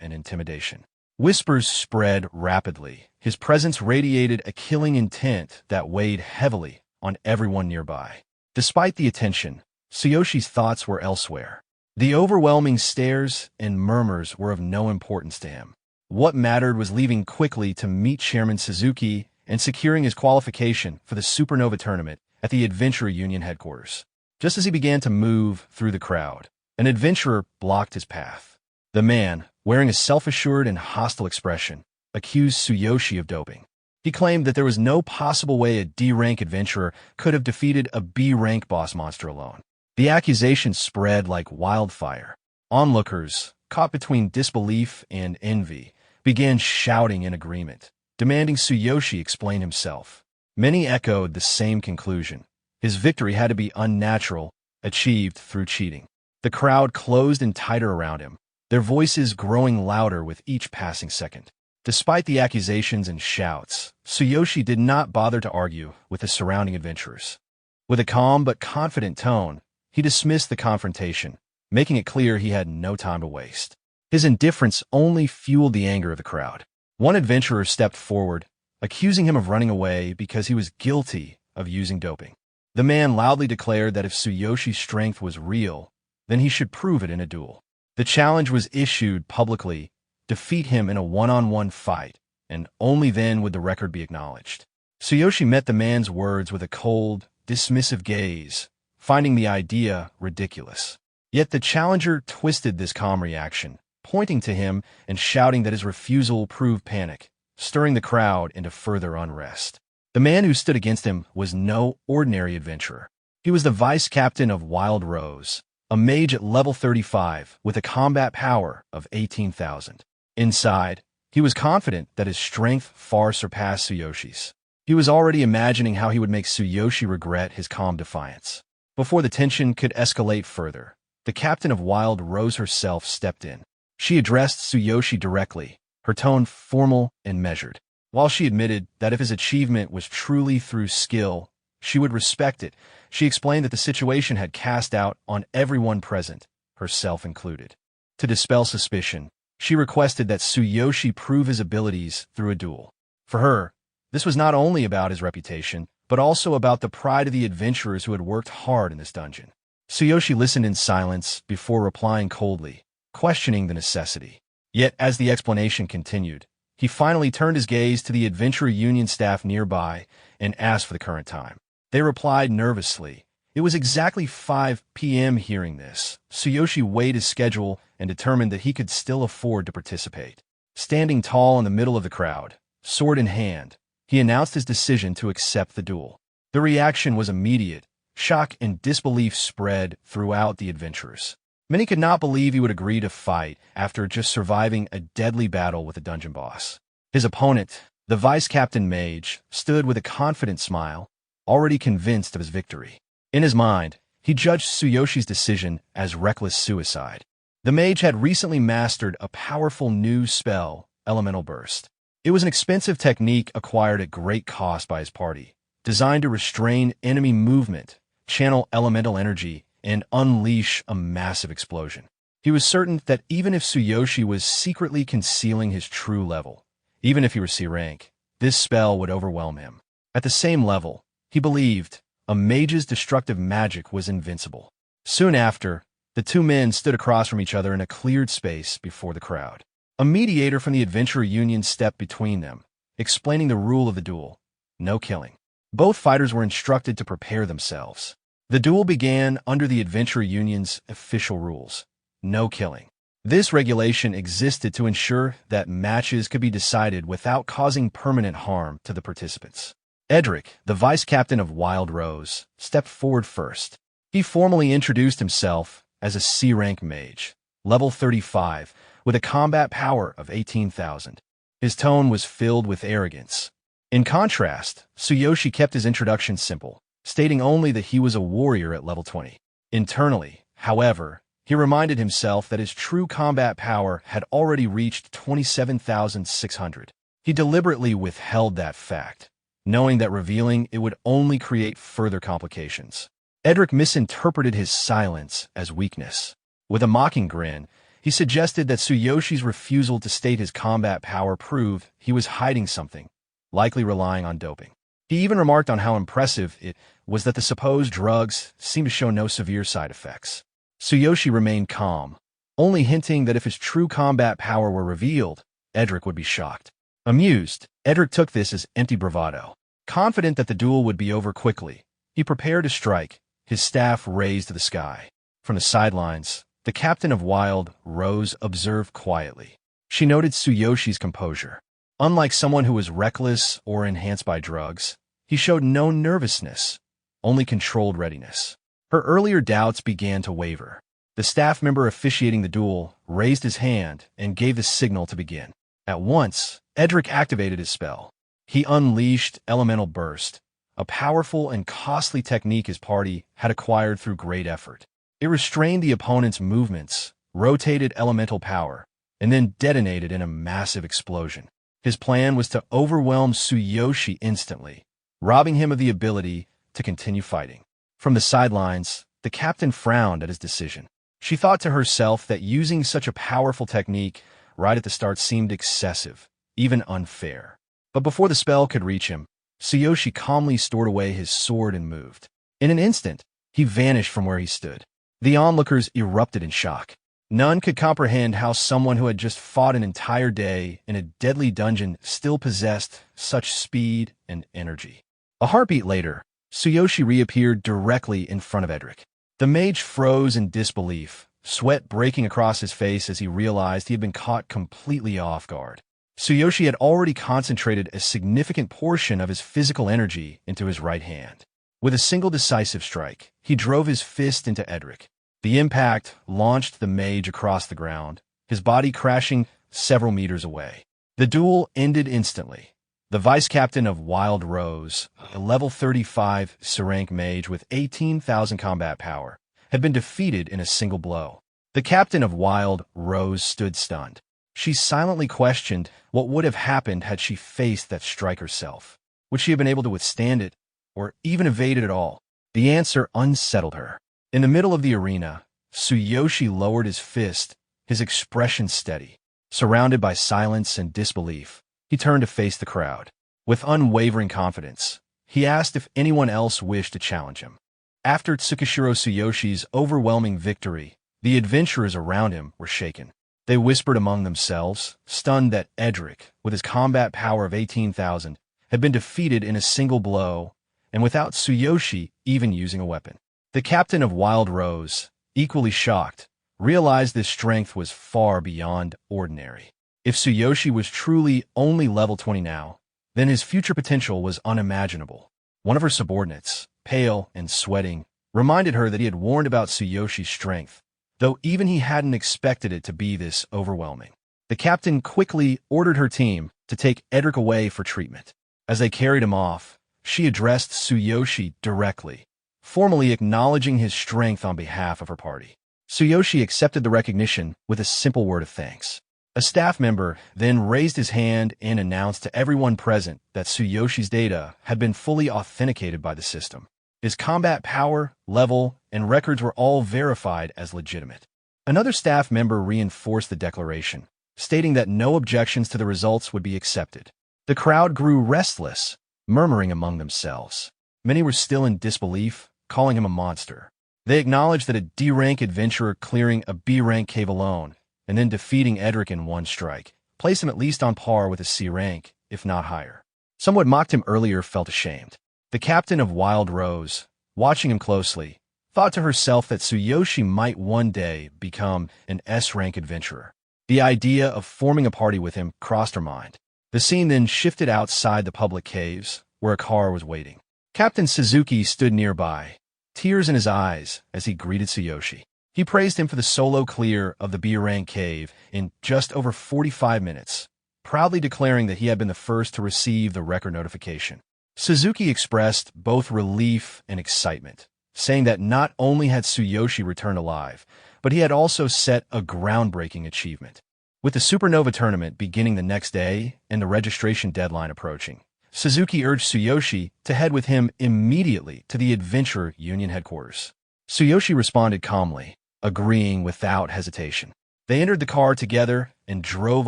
and intimidation. Whispers spread rapidly. His presence radiated a killing intent that weighed heavily on everyone nearby. Despite the attention, Tsuyoshi's thoughts were elsewhere. The overwhelming stares and murmurs were of no importance to him. What mattered was leaving quickly to meet Chairman Suzuki and securing his qualification for the Supernova tournament at the Adventurer Union headquarters. Just as he began to move through the crowd, an adventurer blocked his path. The man, wearing a self-assured and hostile expression, accused Tsuyoshi of doping. He claimed that there was no possible way a D-rank adventurer could have defeated a B-rank boss monster alone. The accusation spread like wildfire. Onlookers, caught between disbelief and envy, began shouting in agreement, demanding Tsuyoshi explain himself. Many echoed the same conclusion. His victory had to be unnatural, achieved through cheating. The crowd closed in tighter around him, their voices growing louder with each passing second. Despite the accusations and shouts, Tsuyoshi did not bother to argue with the surrounding adventurers. With a calm but confident tone, he dismissed the confrontation, making it clear he had no time to waste. His indifference only fueled the anger of the crowd. One adventurer stepped forward, accusing him of running away because he was guilty of using doping. The man loudly declared that if Tsuyoshi's strength was real, then he should prove it in a duel. The challenge was issued publicly: defeat him in a one-on-one fight, and only then would the record be acknowledged. Tsuyoshi met the man's words with a cold, dismissive gaze, finding the idea ridiculous. Yet the challenger twisted this calm reaction, pointing to him and shouting that his refusal proved panic, stirring the crowd into further unrest. The man who stood against him was no ordinary adventurer. He was the vice captain of Wild Rose, a mage at level 35 with a combat power of 18,000. Inside, he was confident that his strength far surpassed Tsuyoshi's. He was already imagining how he would make Tsuyoshi regret his calm defiance. Before the tension could escalate further, the captain of Wild Rose herself stepped in. She addressed Tsuyoshi directly, her tone formal and measured. While she admitted that if his achievement was truly through skill, she would respect it, she explained that the situation had cast doubt on everyone present, herself included. To dispel suspicion, she requested that Tsuyoshi prove his abilities through a duel. For her, this was not only about his reputation, but also about the pride of the adventurers who had worked hard in this dungeon. Tsuyoshi listened in silence before replying coldly, questioning the necessity. Yet as the explanation continued, he finally turned his gaze to the Adventurer Union staff nearby and asked for the current time. They replied nervously. It was exactly 5 p.m. Hearing this, Tsuyoshi weighed his schedule and determined that he could still afford to participate. Standing tall in the middle of the crowd, sword in hand, he announced his decision to accept the duel. The reaction was immediate. Shock and disbelief spread throughout the adventurers. Many could not believe he would agree to fight after just surviving a deadly battle with a dungeon boss. His opponent, the vice-captain mage, stood with a confident smile, already convinced of his victory. In his mind, he judged Tsuyoshi's decision as reckless suicide. The mage had recently mastered a powerful new spell, Elemental Burst. It was an expensive technique acquired at great cost by his party, designed to restrain enemy movement, channel elemental energy, and unleash a massive explosion. He was certain that even if Tsuyoshi was secretly concealing his true level, even if he were C rank, this spell would overwhelm him. At the same level, he believed a mage's destructive magic was invincible. Soon after, the two men stood across from each other in a cleared space before the crowd. A mediator from the Adventurer Union stepped between them, explaining the rule of the duel: no killing. Both fighters were instructed to prepare themselves. The duel began under the Adventurer Union's official rules: no killing. This regulation existed to ensure that matches could be decided without causing permanent harm to the participants. Edric, the vice-captain of Wild Rose, stepped forward first. He formally introduced himself as a C-rank mage, level 35, with a combat power of 18,000. His tone was filled with arrogance. In contrast, Tsuyoshi kept his introduction simple, stating only that he was a warrior at level 20. Internally, however, he reminded himself that his true combat power had already reached 27,600. He deliberately withheld that fact, knowing that revealing it would only create further complications. Edric misinterpreted his silence as weakness. With a mocking grin, he suggested that Tsuyoshi's refusal to state his combat power proved he was hiding something, likely relying on doping. He even remarked on how impressive it was that the supposed drugs seemed to show no severe side effects. Tsuyoshi remained calm, only hinting that if his true combat power were revealed, Edric would be shocked. Amused, Edric took this as empty bravado. Confident that the duel would be over quickly, he prepared to strike, his staff raised to the sky. From the sidelines, the captain of Wild Rose observed quietly. She noted Tsuyoshi's composure. Unlike someone who was reckless or enhanced by drugs, he showed no nervousness, only controlled readiness. Her earlier doubts began to waver. The staff member officiating the duel raised his hand and gave the signal to begin. At once, Edric activated his spell. He unleashed Elemental Burst, a powerful and costly technique his party had acquired through great effort. It restrained the opponent's movements, rotated elemental power, and then detonated in a massive explosion. His plan was to overwhelm Tsuyoshi instantly, robbing him of the ability to continue fighting. From the sidelines, the captain frowned at his decision. She thought to herself that using such a powerful technique right at the start seemed excessive, even unfair. But before the spell could reach him, Tsuyoshi calmly stored away his sword and moved. In an instant, he vanished from where he stood. The onlookers erupted in shock. None could comprehend how someone who had just fought an entire day in a deadly dungeon still possessed such speed and energy. A heartbeat later, Tsuyoshi reappeared directly in front of Edric. The mage froze in disbelief, sweat breaking across his face as he realized he had been caught completely off guard. Tsuyoshi had already concentrated a significant portion of his physical energy into his right hand. With a single decisive strike, he drove his fist into Edric. The impact launched the mage across the ground, his body crashing several meters away. The duel ended instantly. The vice-captain of Wild Rose, a level 35 C-rank mage with 18,000 combat power, had been defeated in a single blow. The captain of Wild Rose stood stunned. She silently questioned what would have happened had she faced that strike herself. Would she have been able to withstand it, or even evade it at all? The answer unsettled her. In the middle of the arena, Tsuyoshi lowered his fist, his expression steady. Surrounded by silence and disbelief, he turned to face the crowd. With unwavering confidence, he asked if anyone else wished to challenge him. After Tsukishiro Tsuyoshi's overwhelming victory, the adventurers around him were shaken. They whispered among themselves, stunned that Edric, with his combat power of 18,000, had been defeated in a single blow, and without Tsuyoshi even using a weapon. The captain of Wild Rose, equally shocked, realized this strength was far beyond ordinary. If Tsuyoshi was truly only level 20 now, then his future potential was unimaginable. One of her subordinates, pale and sweating, reminded her that he had warned about Tsuyoshi's strength, though even he hadn't expected it to be this overwhelming. The captain quickly ordered her team to take Edric away for treatment. As they carried him off, she addressed Tsuyoshi directly, formally acknowledging his strength on behalf of her party. Tsuyoshi accepted the recognition with a simple word of thanks. A staff member then raised his hand and announced to everyone present that Tsuyoshi's data had been fully authenticated by the system. His combat power, level, and records were all verified as legitimate. Another staff member reinforced the declaration, stating that no objections to the results would be accepted. The crowd grew restless, murmuring among themselves. Many were still in disbelief, calling him a monster. They acknowledged that a D-rank adventurer clearing a B-rank cave alone and then defeating Edric in one strike placed him at least on par with a C rank, if not higher. Some who had mocked him earlier felt ashamed. The captain of Wild Rose, watching him closely, thought to herself that Tsuyoshi might one day become an S-rank adventurer. The idea of forming a party with him crossed her mind. The scene then shifted outside the public caves, where a car was waiting. Captain Suzuki stood nearby, tears in his eyes as he greeted Tsuyoshi. He praised him for the solo clear of the B-rank cave in just over 45 minutes, proudly declaring that he had been the first to receive the record notification. Suzuki expressed both relief and excitement, saying that not only had Tsuyoshi returned alive, but he had also set a groundbreaking achievement. With the Supernova tournament beginning the next day and the registration deadline approaching, Suzuki urged Tsuyoshi to head with him immediately to the Adventure Union headquarters. Tsuyoshi responded calmly, agreeing without hesitation. They entered the car together and drove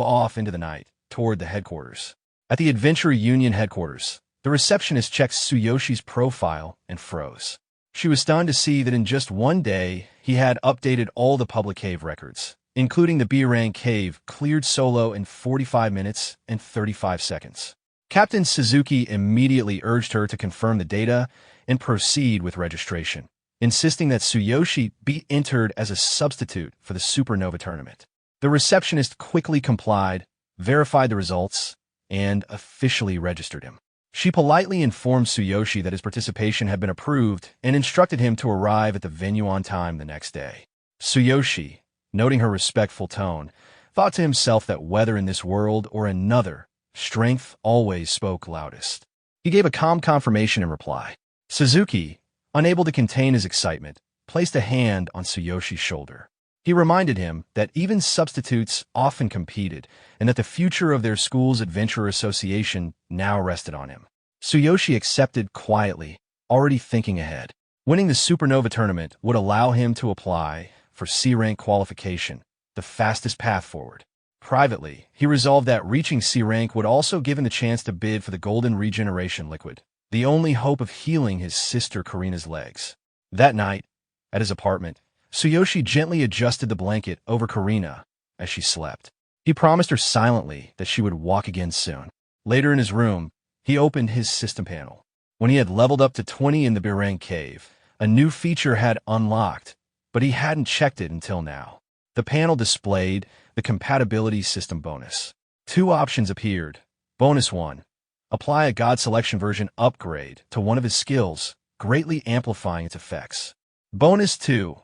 off into the night toward the headquarters. At the Adventure Union headquarters, the receptionist checked Tsuyoshi's profile and froze. She was stunned to see that in just one day, he had updated all the public cave records, including the B-rank cave cleared solo in 45 minutes and 35 seconds. Captain Suzuki immediately urged her to confirm the data and proceed with registration, insisting that Tsuyoshi be entered as a substitute for the Supernova tournament. The receptionist quickly complied, verified the results, and officially registered him. She politely informed Tsuyoshi that his participation had been approved and instructed him to arrive at the venue on time the next day. Tsuyoshi, noting her respectful tone, thought to himself that whether in this world or another, strength always spoke loudest. He gave a calm confirmation in reply. Suzuki, unable to contain his excitement, placed a hand on Tsuyoshi's shoulder. He reminded him that even substitutes often competed and that the future of their school's adventurer association now rested on him. Tsuyoshi accepted quietly, already thinking ahead. Winning the Supernova tournament would allow him to apply for C-rank qualification, the fastest path forward. Privately, he resolved that reaching C-rank would also give him the chance to bid for the Golden Regeneration Liquid, the only hope of healing his sister Karina's legs. That night, at his apartment, Tsuyoshi gently adjusted the blanket over Karina as she slept. He promised her silently that she would walk again soon. Later in his room, he opened his system panel. When he had leveled up to 20 in the B-rank cave, a new feature had unlocked, but he hadn't checked it until now. The panel displayed the compatibility system bonus. Two options appeared. Bonus 1. Apply a God Selection version upgrade to one of his skills, greatly amplifying its effects. Bonus 2.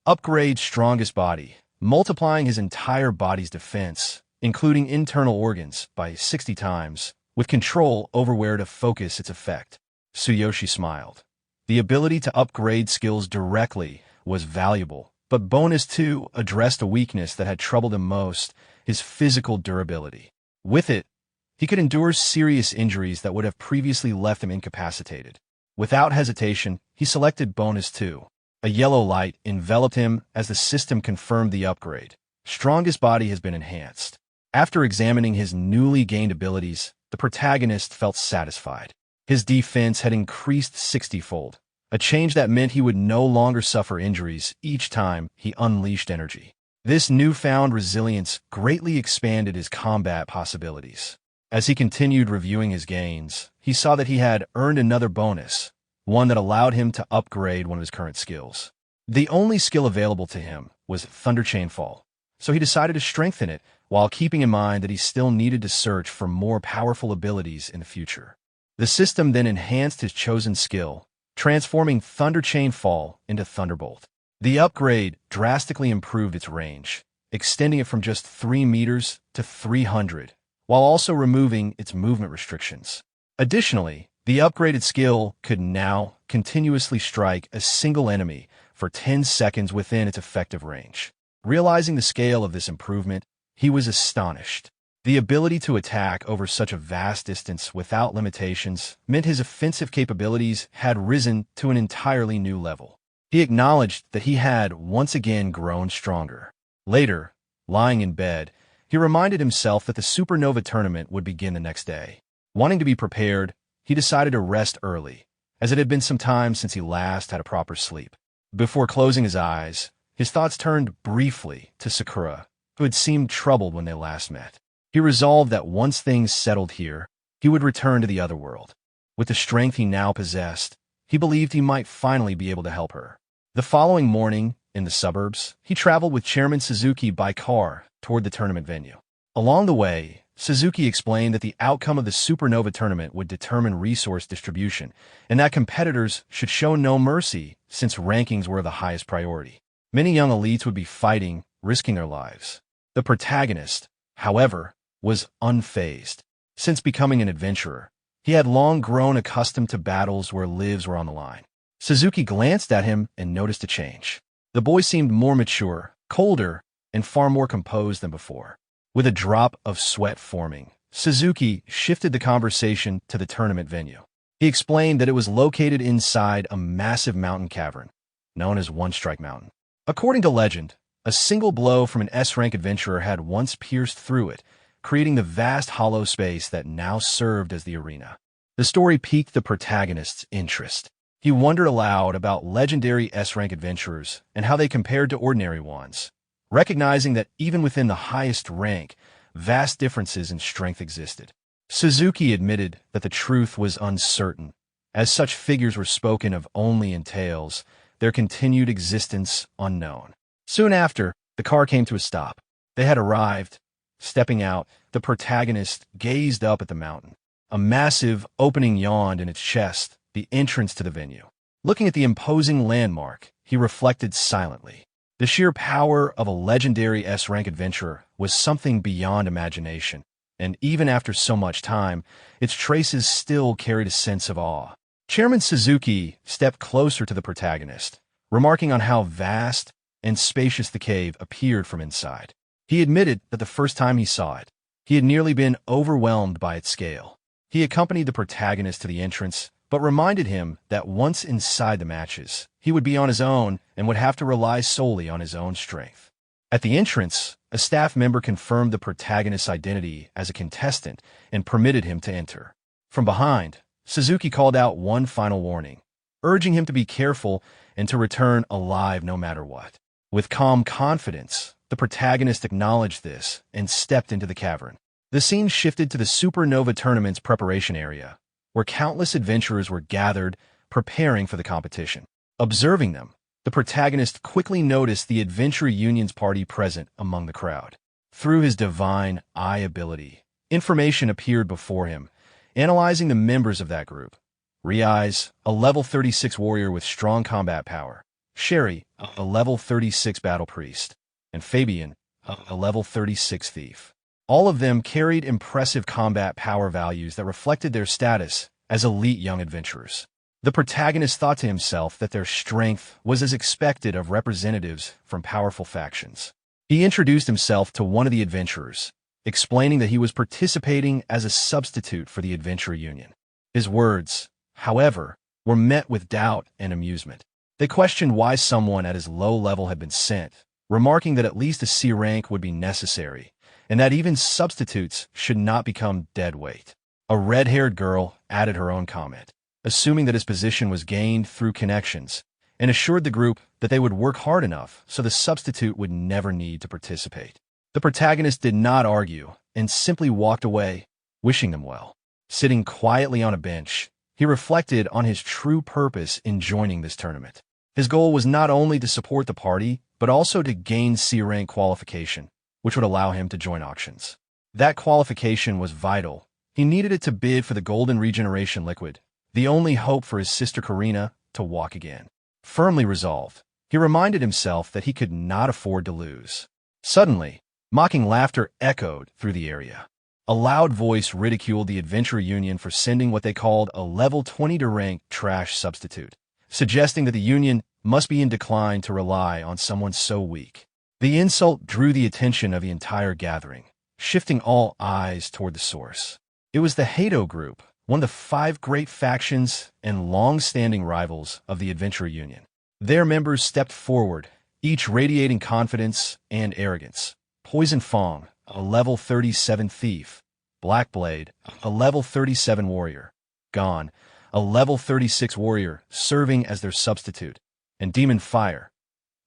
Upgrade Strongest Body, multiplying his entire body's defense, including internal organs, by 60 times, with control over where to focus its effect. Tsuyoshi smiled. The ability to upgrade skills directly was valuable, but Bonus 2 addressed a weakness that had troubled him most, his physical durability. With it, he could endure serious injuries that would have previously left him incapacitated. Without hesitation, he selected Bonus 2. A yellow light enveloped him as the system confirmed the upgrade. Strongest Body has been enhanced. After examining his newly gained abilities, the protagonist felt satisfied. His defense had increased 60-fold, a change that meant he would no longer suffer injuries each time he unleashed energy. This newfound resilience greatly expanded his combat possibilities. As he continued reviewing his gains, he saw that he had earned another bonus, one that allowed him to upgrade one of his current skills. The only skill available to him was Thunder Chainfall, so he decided to strengthen it while keeping in mind that he still needed to search for more powerful abilities in the future. The system then enhanced his chosen skill, transforming Thunder Chain Fall into Thunderbolt. The upgrade drastically improved its range, extending it from just 3 meters to 300, while also removing its movement restrictions. Additionally, the upgraded skill could now continuously strike a single enemy for 10 seconds within its effective range. Realizing the scale of this improvement, he was astonished. The ability to attack over such a vast distance without limitations meant his offensive capabilities had risen to an entirely new level. He acknowledged that he had once again grown stronger. Later, lying in bed, he reminded himself that the Supernova tournament would begin the next day. Wanting to be prepared, he decided to rest early, as it had been some time since he last had a proper sleep. Before closing his eyes, his thoughts turned briefly to Sakura, who had seemed troubled when they last met. He resolved that once things settled here, he would return to the other world. With the strength he now possessed, he believed he might finally be able to help her. The following morning, in the suburbs, he traveled with Chairman Suzuki by car toward the tournament venue. Along the way, Suzuki explained that the outcome of the Supernova tournament would determine resource distribution, and that competitors should show no mercy since rankings were the highest priority. Many young elites would be fighting, risking their lives. The protagonist, however, was unfazed. Since becoming an adventurer, he had long grown accustomed to battles where lives were on the line. Suzuki glanced at him and noticed a change. The boy seemed more mature, colder, and far more composed than before. With a drop of sweat forming, Suzuki shifted the conversation to the tournament venue. He explained that it was located inside a massive mountain cavern, known as One Strike Mountain. According to legend, a single blow from an S-rank adventurer had once pierced through it, creating the vast hollow space that now served as the arena. The story piqued the protagonist's interest. He wondered aloud about legendary S-rank adventurers and how they compared to ordinary ones, recognizing that even within the highest rank, vast differences in strength existed. Suzuki admitted that the truth was uncertain, as such figures were spoken of only in tales, their continued existence unknown. Soon after, the car came to a stop. They had arrived. Stepping out, the protagonist gazed up at the mountain. A massive opening yawned in its chest, the entrance to the venue. Looking at the imposing landmark, he reflected silently. The sheer power of a legendary S-rank adventurer was something beyond imagination, and even after so much time, its traces still carried a sense of awe. Chairman Suzuki stepped closer to the protagonist, remarking on how vast and spacious the cave appeared from inside. He admitted that the first time he saw it, he had nearly been overwhelmed by its scale. He accompanied the protagonist to the entrance, but reminded him that once inside the matches, he would be on his own and would have to rely solely on his own strength. At the entrance, a staff member confirmed the protagonist's identity as a contestant and permitted him to enter. From behind, Suzuki called out one final warning, urging him to be careful and to return alive no matter what. With calm confidence, the protagonist acknowledged this and stepped into the cavern. The scene shifted to the Supernova tournament's preparation area, where countless adventurers were gathered, preparing for the competition. Observing them, the protagonist quickly noticed the Adventure Union's party present among the crowd. Through his divine eye ability, information appeared before him, analyzing the members of that group. Riaz, a level 36 warrior with strong combat power. Sherry, a level 36 battle priest. And Fabian, a level 36 thief. All of them carried impressive combat power values that reflected their status as elite young adventurers. The protagonist thought to himself that their strength was as expected of representatives from powerful factions. He introduced himself to one of the adventurers, explaining that he was participating as a substitute for the Adventure Union. His words, however, were met with doubt and amusement. They questioned why someone at his low level had been sent, remarking that at least a C rank would be necessary, and that even substitutes should not become dead weight. A red-haired girl added her own comment, assuming that his position was gained through connections, and assured the group that they would work hard enough so the substitute would never need to participate. The protagonist did not argue and simply walked away, wishing them well. Sitting quietly on a bench, he reflected on his true purpose in joining this tournament. His goal was not only to support the party, but also to gain C rank qualification, which would allow him to join auctions. That qualification was vital. He needed it to bid for the golden regeneration liquid, the only hope for his sister Karina to walk again. Firmly resolved, he reminded himself that he could not afford to lose. Suddenly, mocking laughter echoed through the area. A loud voice ridiculed the Adventurer Union for sending what they called a level 20 to rank trash substitute, suggesting that the Union must be in decline to rely on someone so weak. The insult drew the attention of the entire gathering, shifting all eyes toward the source. It was the Hato Group, one of the 5 great factions and long-standing rivals of the Adventurer Union. Their members stepped forward, each radiating confidence and arrogance. Poison Fong, a level 37 thief. Blackblade, a level 37 warrior. Gon, a level 36 warrior serving as their substitute. And Demon Fire,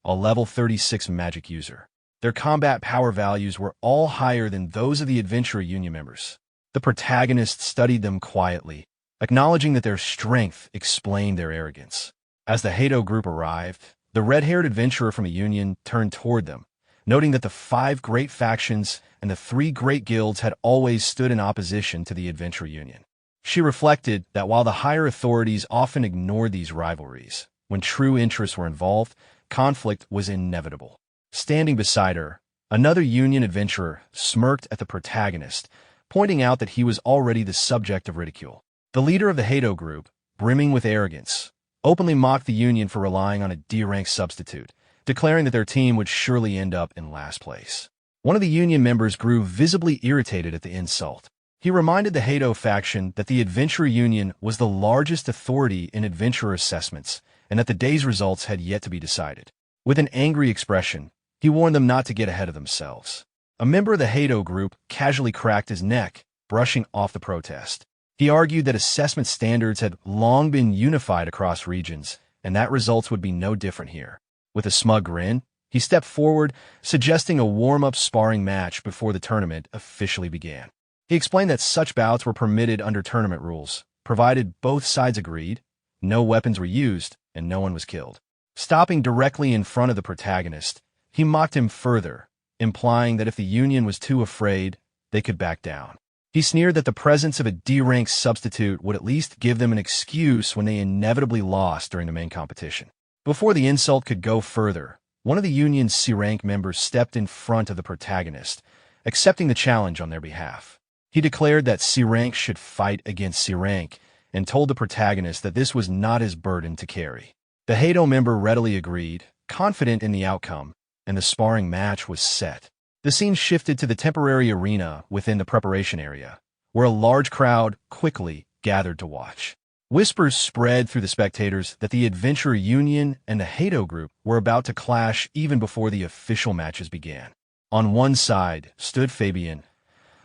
a level 36 magic user. Their combat power values were all higher than those of the Adventurer Union members. The protagonist studied them quietly, acknowledging that their strength explained their arrogance. As the Hato group arrived, the red-haired adventurer from a union turned toward them, noting that the 5 great factions and the 3 great guilds had always stood in opposition to the Adventurer Union. She reflected that while the higher authorities often ignored these rivalries, when true interests were involved, conflict was inevitable. Standing beside her, another Union adventurer smirked at the protagonist, pointing out that he was already the subject of ridicule. The leader of the Hato group, brimming with arrogance, openly mocked the Union for relying on a D-rank substitute, declaring that their team would surely end up in last place. One of the Union members grew visibly irritated at the insult. He reminded the Hato faction that the Adventurer Union was the largest authority in adventurer assessments, and that the day's results had yet to be decided. With an angry expression, he warned them not to get ahead of themselves. A member of the Hato group casually cracked his neck, brushing off the protest. He argued that assessment standards had long been unified across regions, and that results would be no different here. With a smug grin, he stepped forward, suggesting a warm-up sparring match before the tournament officially began. He explained that such bouts were permitted under tournament rules, provided both sides agreed, no weapons were used, and no one was killed. Stopping directly in front of the protagonist, he mocked him further, implying that if the Union was too afraid, they could back down. He sneered that the presence of a D-rank substitute would at least give them an excuse when they inevitably lost during the main competition. Before the insult could go further, one of the Union's C-rank members stepped in front of the protagonist, accepting the challenge on their behalf. He declared that C-rank should fight against C-rank, and told the protagonist that this was not his burden to carry. The Hato member readily agreed, confident in the outcome, and the sparring match was set. The scene shifted to the temporary arena within the preparation area, where a large crowd quickly gathered to watch. Whispers spread through the spectators that the Adventurer Union and the Hato group were about to clash even before the official matches began. On one side stood Fabian,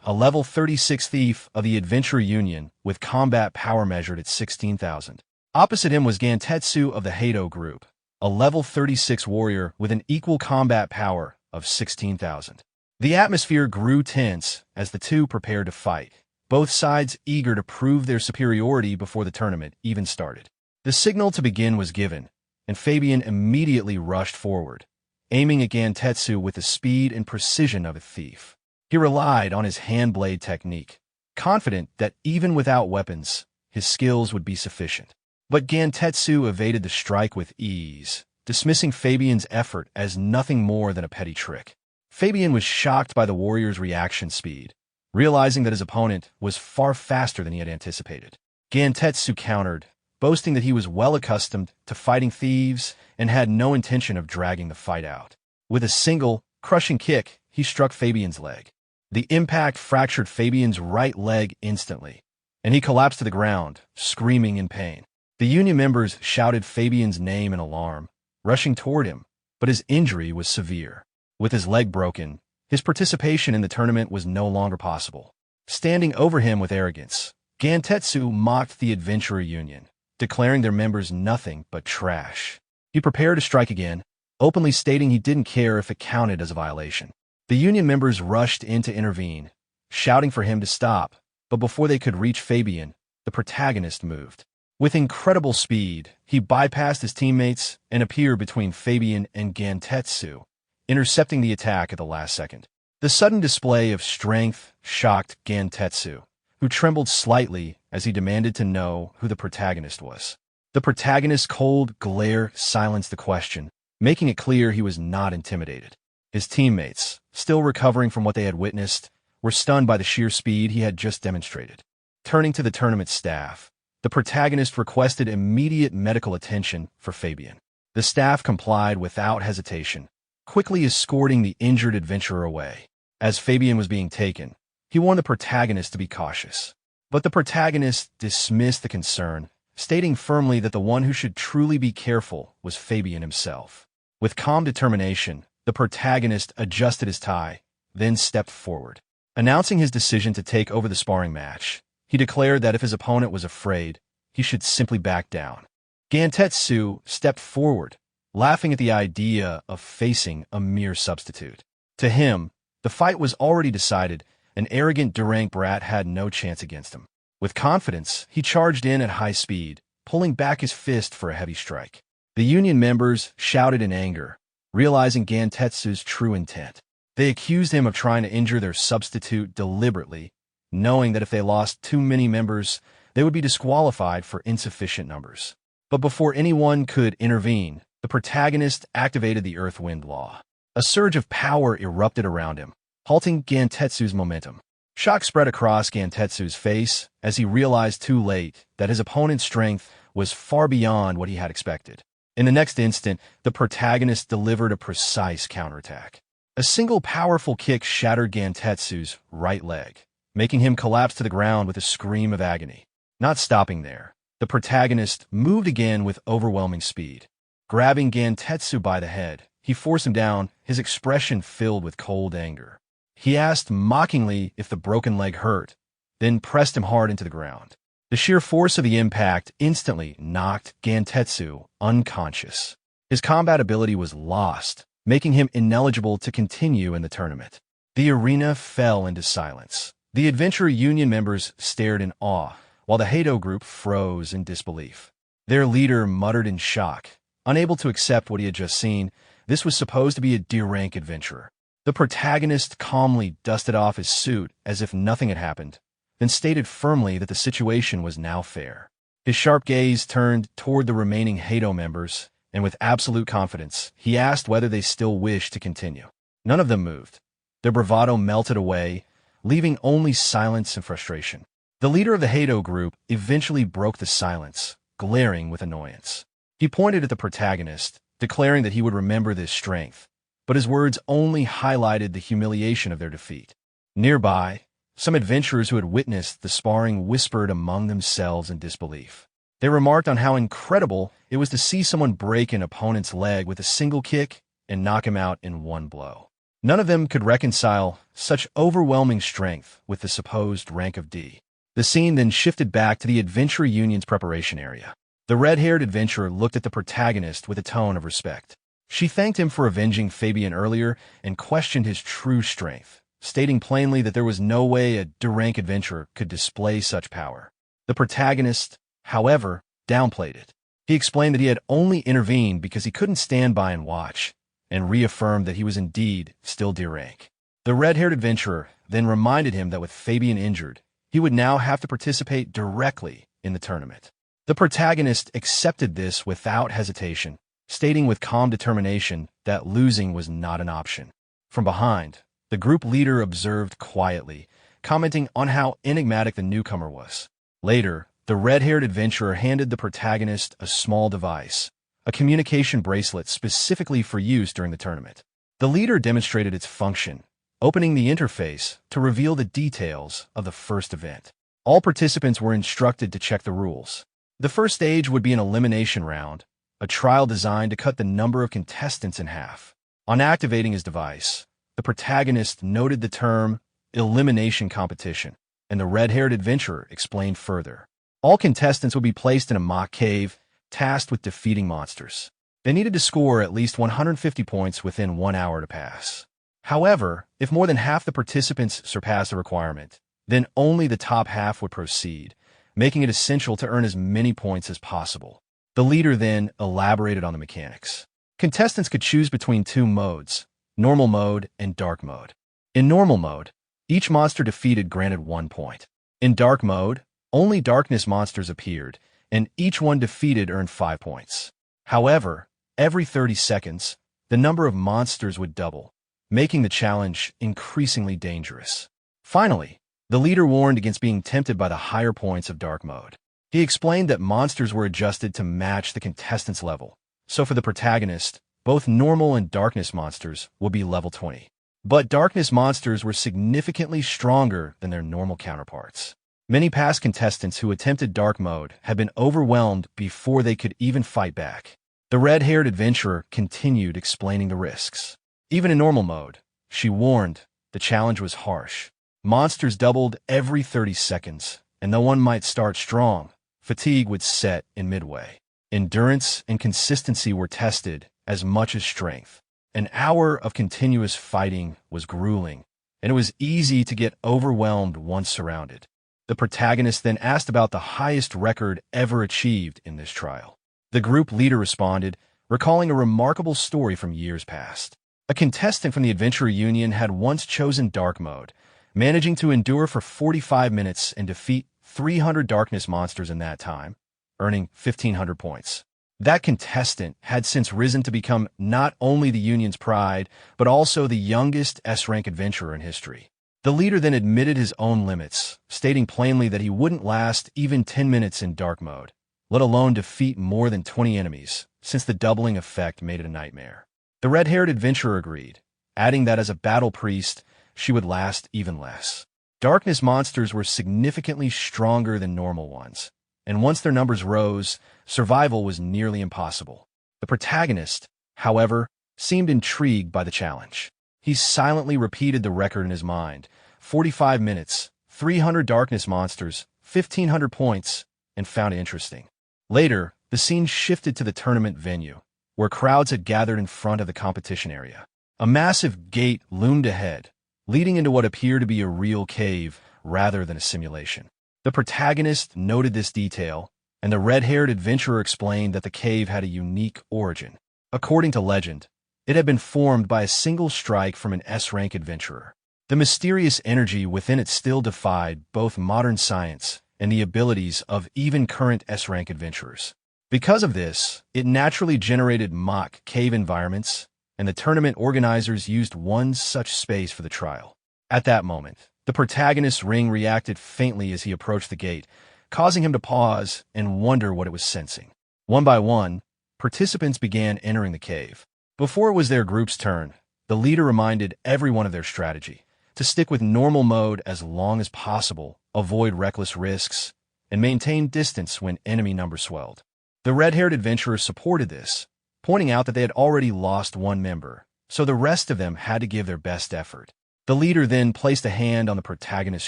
a level 36 thief of the Adventurer Union with combat power measured at 16,000. Opposite him was Gantetsu of the Hato group, a level 36 warrior with an equal combat power of 16,000. The atmosphere grew tense as the two prepared to fight, both sides eager to prove their superiority before the tournament even started. The signal to begin was given, and Fabian immediately rushed forward, aiming at Gantetsu with the speed and precision of a thief. He relied on his hand blade technique, confident that even without weapons, his skills would be sufficient. But Gantetsu evaded the strike with ease, dismissing Fabian's effort as nothing more than a petty trick. Fabian was shocked by the warrior's reaction speed, realizing that his opponent was far faster than he had anticipated. Gantetsu countered, boasting that he was well accustomed to fighting thieves and had no intention of dragging the fight out. With a single, crushing kick, he struck Fabian's leg. The impact fractured Fabian's right leg instantly, and he collapsed to the ground, screaming in pain. The Union members shouted Fabian's name in alarm, rushing toward him, but his injury was severe. With his leg broken, his participation in the tournament was no longer possible. Standing over him with arrogance, Gantetsu mocked the Adventurer Union, declaring their members nothing but trash. He prepared to strike again, openly stating he didn't care if it counted as a violation. The Union members rushed in to intervene, shouting for him to stop, but before they could reach Fabian, the protagonist moved. With incredible speed, he bypassed his teammates and appeared between Fabian and Gantetsu, intercepting the attack at the last second. The sudden display of strength shocked Gantetsu, who trembled slightly as he demanded to know who the protagonist was. The protagonist's cold glare silenced the question, making it clear he was not intimidated. His teammates, still recovering from what they had witnessed, were stunned by the sheer speed he had just demonstrated. Turning to the tournament staff, the protagonist requested immediate medical attention for Fabian. The staff complied without hesitation, quickly escorting the injured adventurer away. As Fabian was being taken, he warned the protagonist to be cautious. But the protagonist dismissed the concern, stating firmly that the one who should truly be careful was Fabian himself. With calm determination, the protagonist adjusted his tie, then stepped forward. Announcing his decision to take over the sparring match, he declared that if his opponent was afraid, he should simply back down. Gantetsu stepped forward, laughing at the idea of facing a mere substitute. To him, the fight was already decided. An arrogant Durang brat had no chance against him. With confidence, he charged in at high speed, pulling back his fist for a heavy strike. The union members shouted in anger, realizing Gantetsu's true intent. They accused him of trying to injure their substitute deliberately, knowing that if they lost too many members, they would be disqualified for insufficient numbers. But before anyone could intervene, the protagonist activated the Earth-Wind Law. A surge of power erupted around him, halting Gantetsu's momentum. Shock spread across Gantetsu's face as he realized too late that his opponent's strength was far beyond what he had expected. In the next instant, the protagonist delivered a precise counterattack. A single powerful kick shattered Gantetsu's right leg, making him collapse to the ground with a scream of agony. Not stopping there, the protagonist moved again with overwhelming speed. Grabbing Gantetsu by the head, he forced him down, his expression filled with cold anger. He asked mockingly if the broken leg hurt, then pressed him hard into the ground. The sheer force of the impact instantly knocked Gantetsu unconscious. His combat ability was lost, making him ineligible to continue in the tournament. The arena fell into silence. The Adventure Union members stared in awe, while the Hado group froze in disbelief. Their leader muttered in shock, unable to accept what he had just seen. This was supposed to be a D-rank adventurer. The protagonist calmly dusted off his suit as if nothing had happened, then stated firmly that the situation was now fair. His sharp gaze turned toward the remaining Hado members, and with absolute confidence, he asked whether they still wished to continue. None of them moved. Their bravado melted away, leaving only silence and frustration. The leader of the Hado group eventually broke the silence, glaring with annoyance. He pointed at the protagonist, declaring that he would remember this strength, but his words only highlighted the humiliation of their defeat. Nearby, some adventurers who had witnessed the sparring whispered among themselves in disbelief. They remarked on how incredible it was to see someone break an opponent's leg with a single kick and knock him out in one blow. None of them could reconcile such overwhelming strength with the supposed rank of D. The scene then shifted back to the Adventure Union's preparation area. The red-haired adventurer looked at the protagonist with a tone of respect. She thanked him for avenging Fabian earlier and questioned his true strength, stating plainly that there was no way a D-rank adventurer could display such power. The protagonist, however, downplayed it. He explained that he had only intervened because he couldn't stand by and watch, and reaffirmed that he was indeed still D-rank. The red-haired adventurer then reminded him that with Fabian injured, he would now have to participate directly in the tournament. The protagonist accepted this without hesitation, stating with calm determination that losing was not an option. From behind, the group leader observed quietly, commenting on how enigmatic the newcomer was. Later, the red-haired adventurer handed the protagonist a small device, a communication bracelet specifically for use during the tournament. The leader demonstrated its function, opening the interface to reveal the details of the first event. All participants were instructed to check the rules. The first stage would be an elimination round, a trial designed to cut the number of contestants in half. On activating his device, the protagonist noted the term elimination competition, and the red-haired adventurer explained further. All contestants would be placed in a mock cave, tasked with defeating monsters. They needed to score at least 150 points within 1 hour to pass. However, if more than half the participants surpassed the requirement, then only the top half would proceed, making it essential to earn as many points as possible. The leader then elaborated on the mechanics. Contestants could choose between two modes, normal mode and dark mode. In normal mode, each monster defeated granted 1 point. In dark mode, only darkness monsters appeared, and each one defeated earned 5 points. However, every 30 seconds, the number of monsters would double, making the challenge increasingly dangerous. Finally, the leader warned against being tempted by the higher points of dark mode. He explained that monsters were adjusted to match the contestant's level, so for the protagonist, both normal and darkness monsters will be level 20. But darkness monsters were significantly stronger than their normal counterparts. Many past contestants who attempted dark mode had been overwhelmed before they could even fight back. The red-haired adventurer continued explaining the risks. Even in normal mode, she warned, the challenge was harsh. Monsters doubled every 30 seconds, and though one might start strong, fatigue would set in midway. Endurance and consistency were tested as much as strength. An hour of continuous fighting was grueling, and it was easy to get overwhelmed once surrounded. The protagonist then asked about the highest record ever achieved in this trial. The group leader responded, recalling a remarkable story from years past. A contestant from the Adventurer Union had once chosen dark mode, managing to endure for 45 minutes and defeat 300 darkness monsters in that time, earning 1,500 points. That contestant had since risen to become not only the Union's pride, but also the youngest S-rank adventurer in history. The leader then admitted his own limits, stating plainly that he wouldn't last even 10 minutes in dark mode, let alone defeat more than 20 enemies, since the doubling effect made it a nightmare. The red-haired adventurer agreed, adding that as a battle priest, she would last even less. Darkness monsters were significantly stronger than normal ones, and once their numbers rose, survival was nearly impossible. The protagonist, however, seemed intrigued by the challenge. He silently repeated the record in his mind, 45 minutes, 300 darkness monsters, 1,500 points, and found it interesting. Later, the scene shifted to the tournament venue, where crowds had gathered in front of the competition area. A massive gate loomed ahead, leading into what appeared to be a real cave rather than a simulation. The protagonist noted this detail, and the red-haired adventurer explained that the cave had a unique origin. According to legend, it had been formed by a single strike from an S-rank adventurer. The mysterious energy within it still defied both modern science and the abilities of even current S-rank adventurers. Because of this, it naturally generated mock cave environments, and the tournament organizers used one such space for the trial. At that moment, the protagonist's ring reacted faintly as he approached the gate, causing him to pause and wonder what it was sensing. One by one, participants began entering the cave. Before it was their group's turn, the leader reminded everyone of their strategy, to stick with normal mode as long as possible, avoid reckless risks, and maintain distance when enemy numbers swelled. The red-haired adventurer supported this, pointing out that they had already lost one member, so the rest of them had to give their best effort. The leader then placed a hand on the protagonist's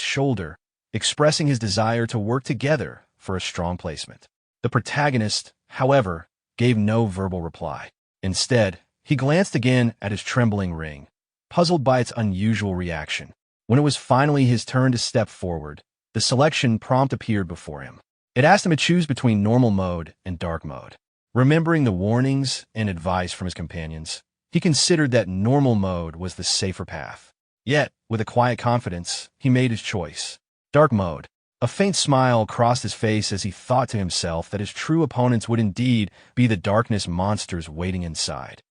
shoulder, expressing his desire to work together for a strong placement. The protagonist, however, gave no verbal reply. Instead, he glanced again at his trembling ring, puzzled by its unusual reaction. When it was finally his turn to step forward, the selection prompt appeared before him. It asked him to choose between normal mode and dark mode. Remembering the warnings and advice from his companions, he considered that normal mode was the safer path. Yet, with a quiet confidence, he made his choice. Dark mode. A faint smile crossed his face as he thought to himself that his true opponents would indeed be the darkness monsters waiting inside.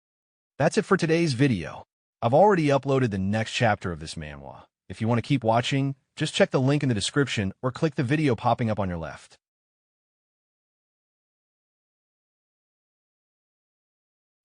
That's it for today's video. I've already uploaded the next chapter of this manhwa. If you want to keep watching, just check the link in the description or click the video popping up on your left.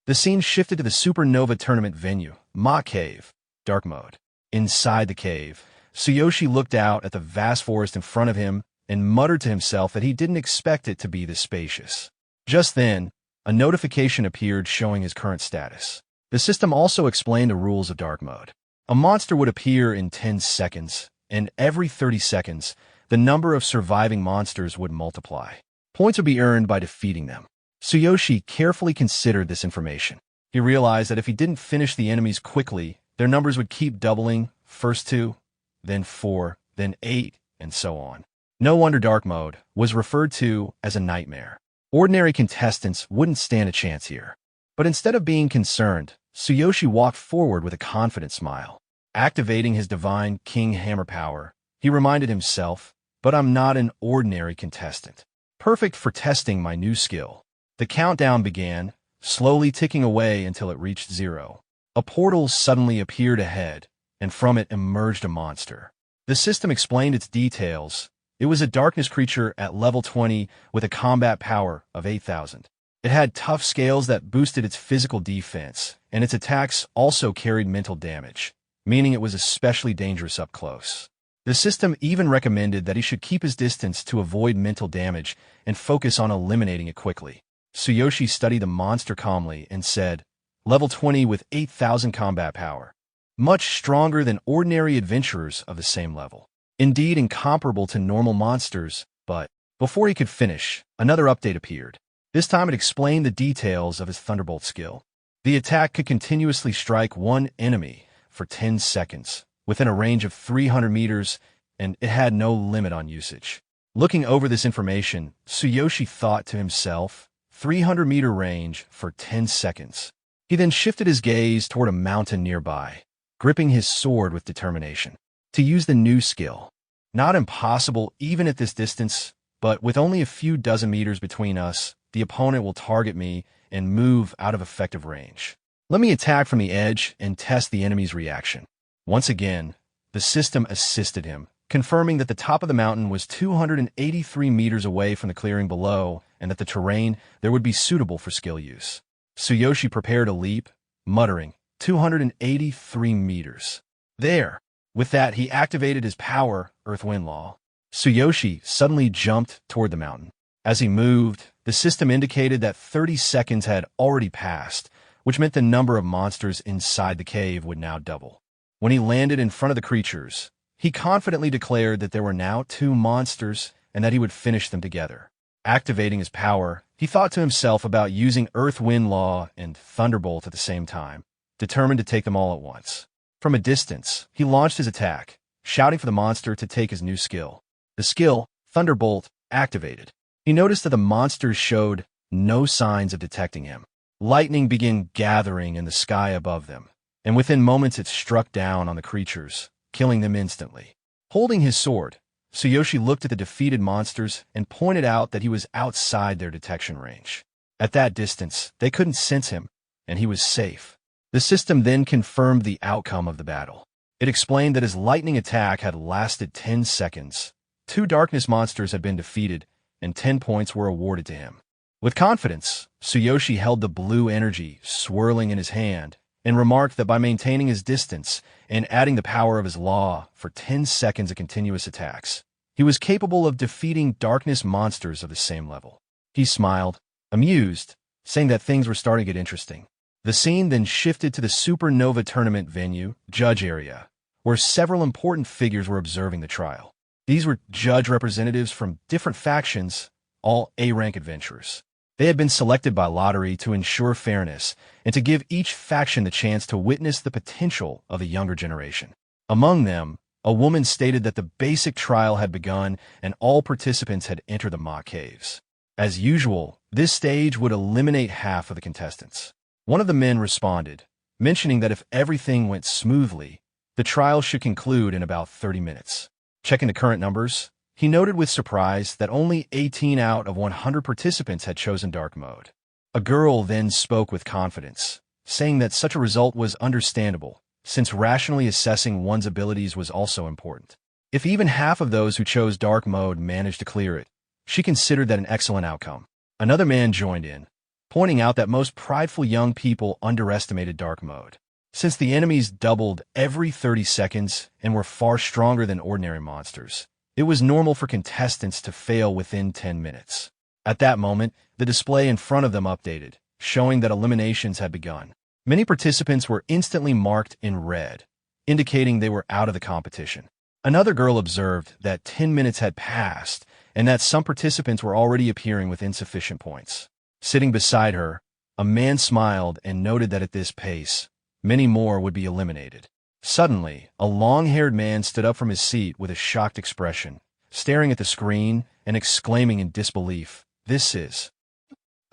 The scene shifted to the Supernova Tournament venue, Ma Cave, dark mode. Inside the cave, Tsuyoshi looked out at the vast forest in front of him and muttered to himself that he didn't expect it to be this spacious. Just then, a notification appeared showing his current status. The system also explained the rules of dark mode. A monster would appear in 10 seconds, and every 30 seconds, the number of surviving monsters would multiply. Points would be earned by defeating them. Tsuyoshi carefully considered this information. He realized that if he didn't finish the enemies quickly, their numbers would keep doubling, first 2, then 4, then 8, and so on. No wonder dark mode was referred to as a nightmare. Ordinary contestants wouldn't stand a chance here. But instead of being concerned, Tsuyoshi walked forward with a confident smile. Activating his divine king hammer power, he reminded himself, but I'm not an ordinary contestant. Perfect for testing my new skill. The countdown began, slowly ticking away until it reached 0. A portal suddenly appeared ahead, and from it emerged a monster. The system explained its details. It was a darkness creature at level 20 with a combat power of 8,000. It had tough scales that boosted its physical defense, and its attacks also carried mental damage, meaning it was especially dangerous up close. The system even recommended that he should keep his distance to avoid mental damage and focus on eliminating it quickly. Tsuyoshi studied the monster calmly and said, "Level 20 with 8,000 combat power. Much stronger than ordinary adventurers of the same level. Indeed incomparable to normal monsters," but before he could finish, another update appeared. This time it explained the details of his Thunderbolt skill. The attack could continuously strike one enemy for 10 seconds, within a range of 300 meters, and it had no limit on usage. Looking over this information, Tsuyoshi thought to himself, 300-meter range for 10 seconds. He then shifted his gaze toward a mountain nearby, gripping his sword with determination to use the new skill. Not impossible even at this distance, but with only a few dozen meters between us, the opponent will target me and move out of effective range. Let me attack from the edge and test the enemy's reaction. Once again, the system assisted him, confirming that the top of the mountain was 283 meters away from the clearing below and that the terrain there would be suitable for skill use. Tsuyoshi prepared a leap, muttering, 283 meters. There! With that, he activated his power, Earth-Wind Law. Tsuyoshi suddenly jumped toward the mountain. As he moved, the system indicated that 30 seconds had already passed, which meant the number of monsters inside the cave would now double. When he landed in front of the creatures, he confidently declared that there were now 2 monsters and that he would finish them together. Activating his power, he thought to himself about using Earth-Wind Law and Thunderbolt at the same time, determined to take them all at once. From a distance, he launched his attack, shouting for the monster to take his new skill. The skill, Thunderbolt, activated. He noticed that the monsters showed no signs of detecting him. Lightning began gathering in the sky above them, and within moments it struck down on the creatures, killing them instantly. Holding his sword, Tsuyoshi looked at the defeated monsters and pointed out that he was outside their detection range. At that distance, they couldn't sense him, and he was safe. The system then confirmed the outcome of the battle. It explained that his lightning attack had lasted 10 seconds. 2 darkness monsters had been defeated, and 10 points were awarded to him. With confidence, Tsuyoshi held the blue energy swirling in his hand and remarked that by maintaining his distance and adding the power of his law for 10 seconds of continuous attacks, he was capable of defeating darkness monsters of the same level. He smiled, amused, saying that things were starting to get interesting. The scene then shifted to the Supernova Tournament venue, judge area, where several important figures were observing the trial. These were judge representatives from different factions, all A-rank adventurers. They had been selected by lottery to ensure fairness and to give each faction the chance to witness the potential of the younger generation. Among them, a woman stated that the basic trial had begun and all participants had entered the mock caves. As usual, this stage would eliminate half of the contestants. One of the men responded, mentioning that if everything went smoothly, the trial should conclude in about 30 minutes. Checking the current numbers, he noted with surprise that only 18 out of 100 participants had chosen dark mode. A girl then spoke with confidence, saying that such a result was understandable, since rationally assessing one's abilities was also important. If even half of those who chose dark mode managed to clear it, she considered that an excellent outcome. Another man joined in, pointing out that most prideful young people underestimated dark mode. Since the enemies doubled every 30 seconds and were far stronger than ordinary monsters, it was normal for contestants to fail within 10 minutes. At that moment, the display in front of them updated, showing that eliminations had begun. Many participants were instantly marked in red, indicating they were out of the competition. Another girl observed that 10 minutes had passed and that some participants were already appearing with insufficient points. Sitting beside her, a man smiled and noted that at this pace, many more would be eliminated. Suddenly, a long-haired man stood up from his seat with a shocked expression, staring at the screen and exclaiming in disbelief, "This is..."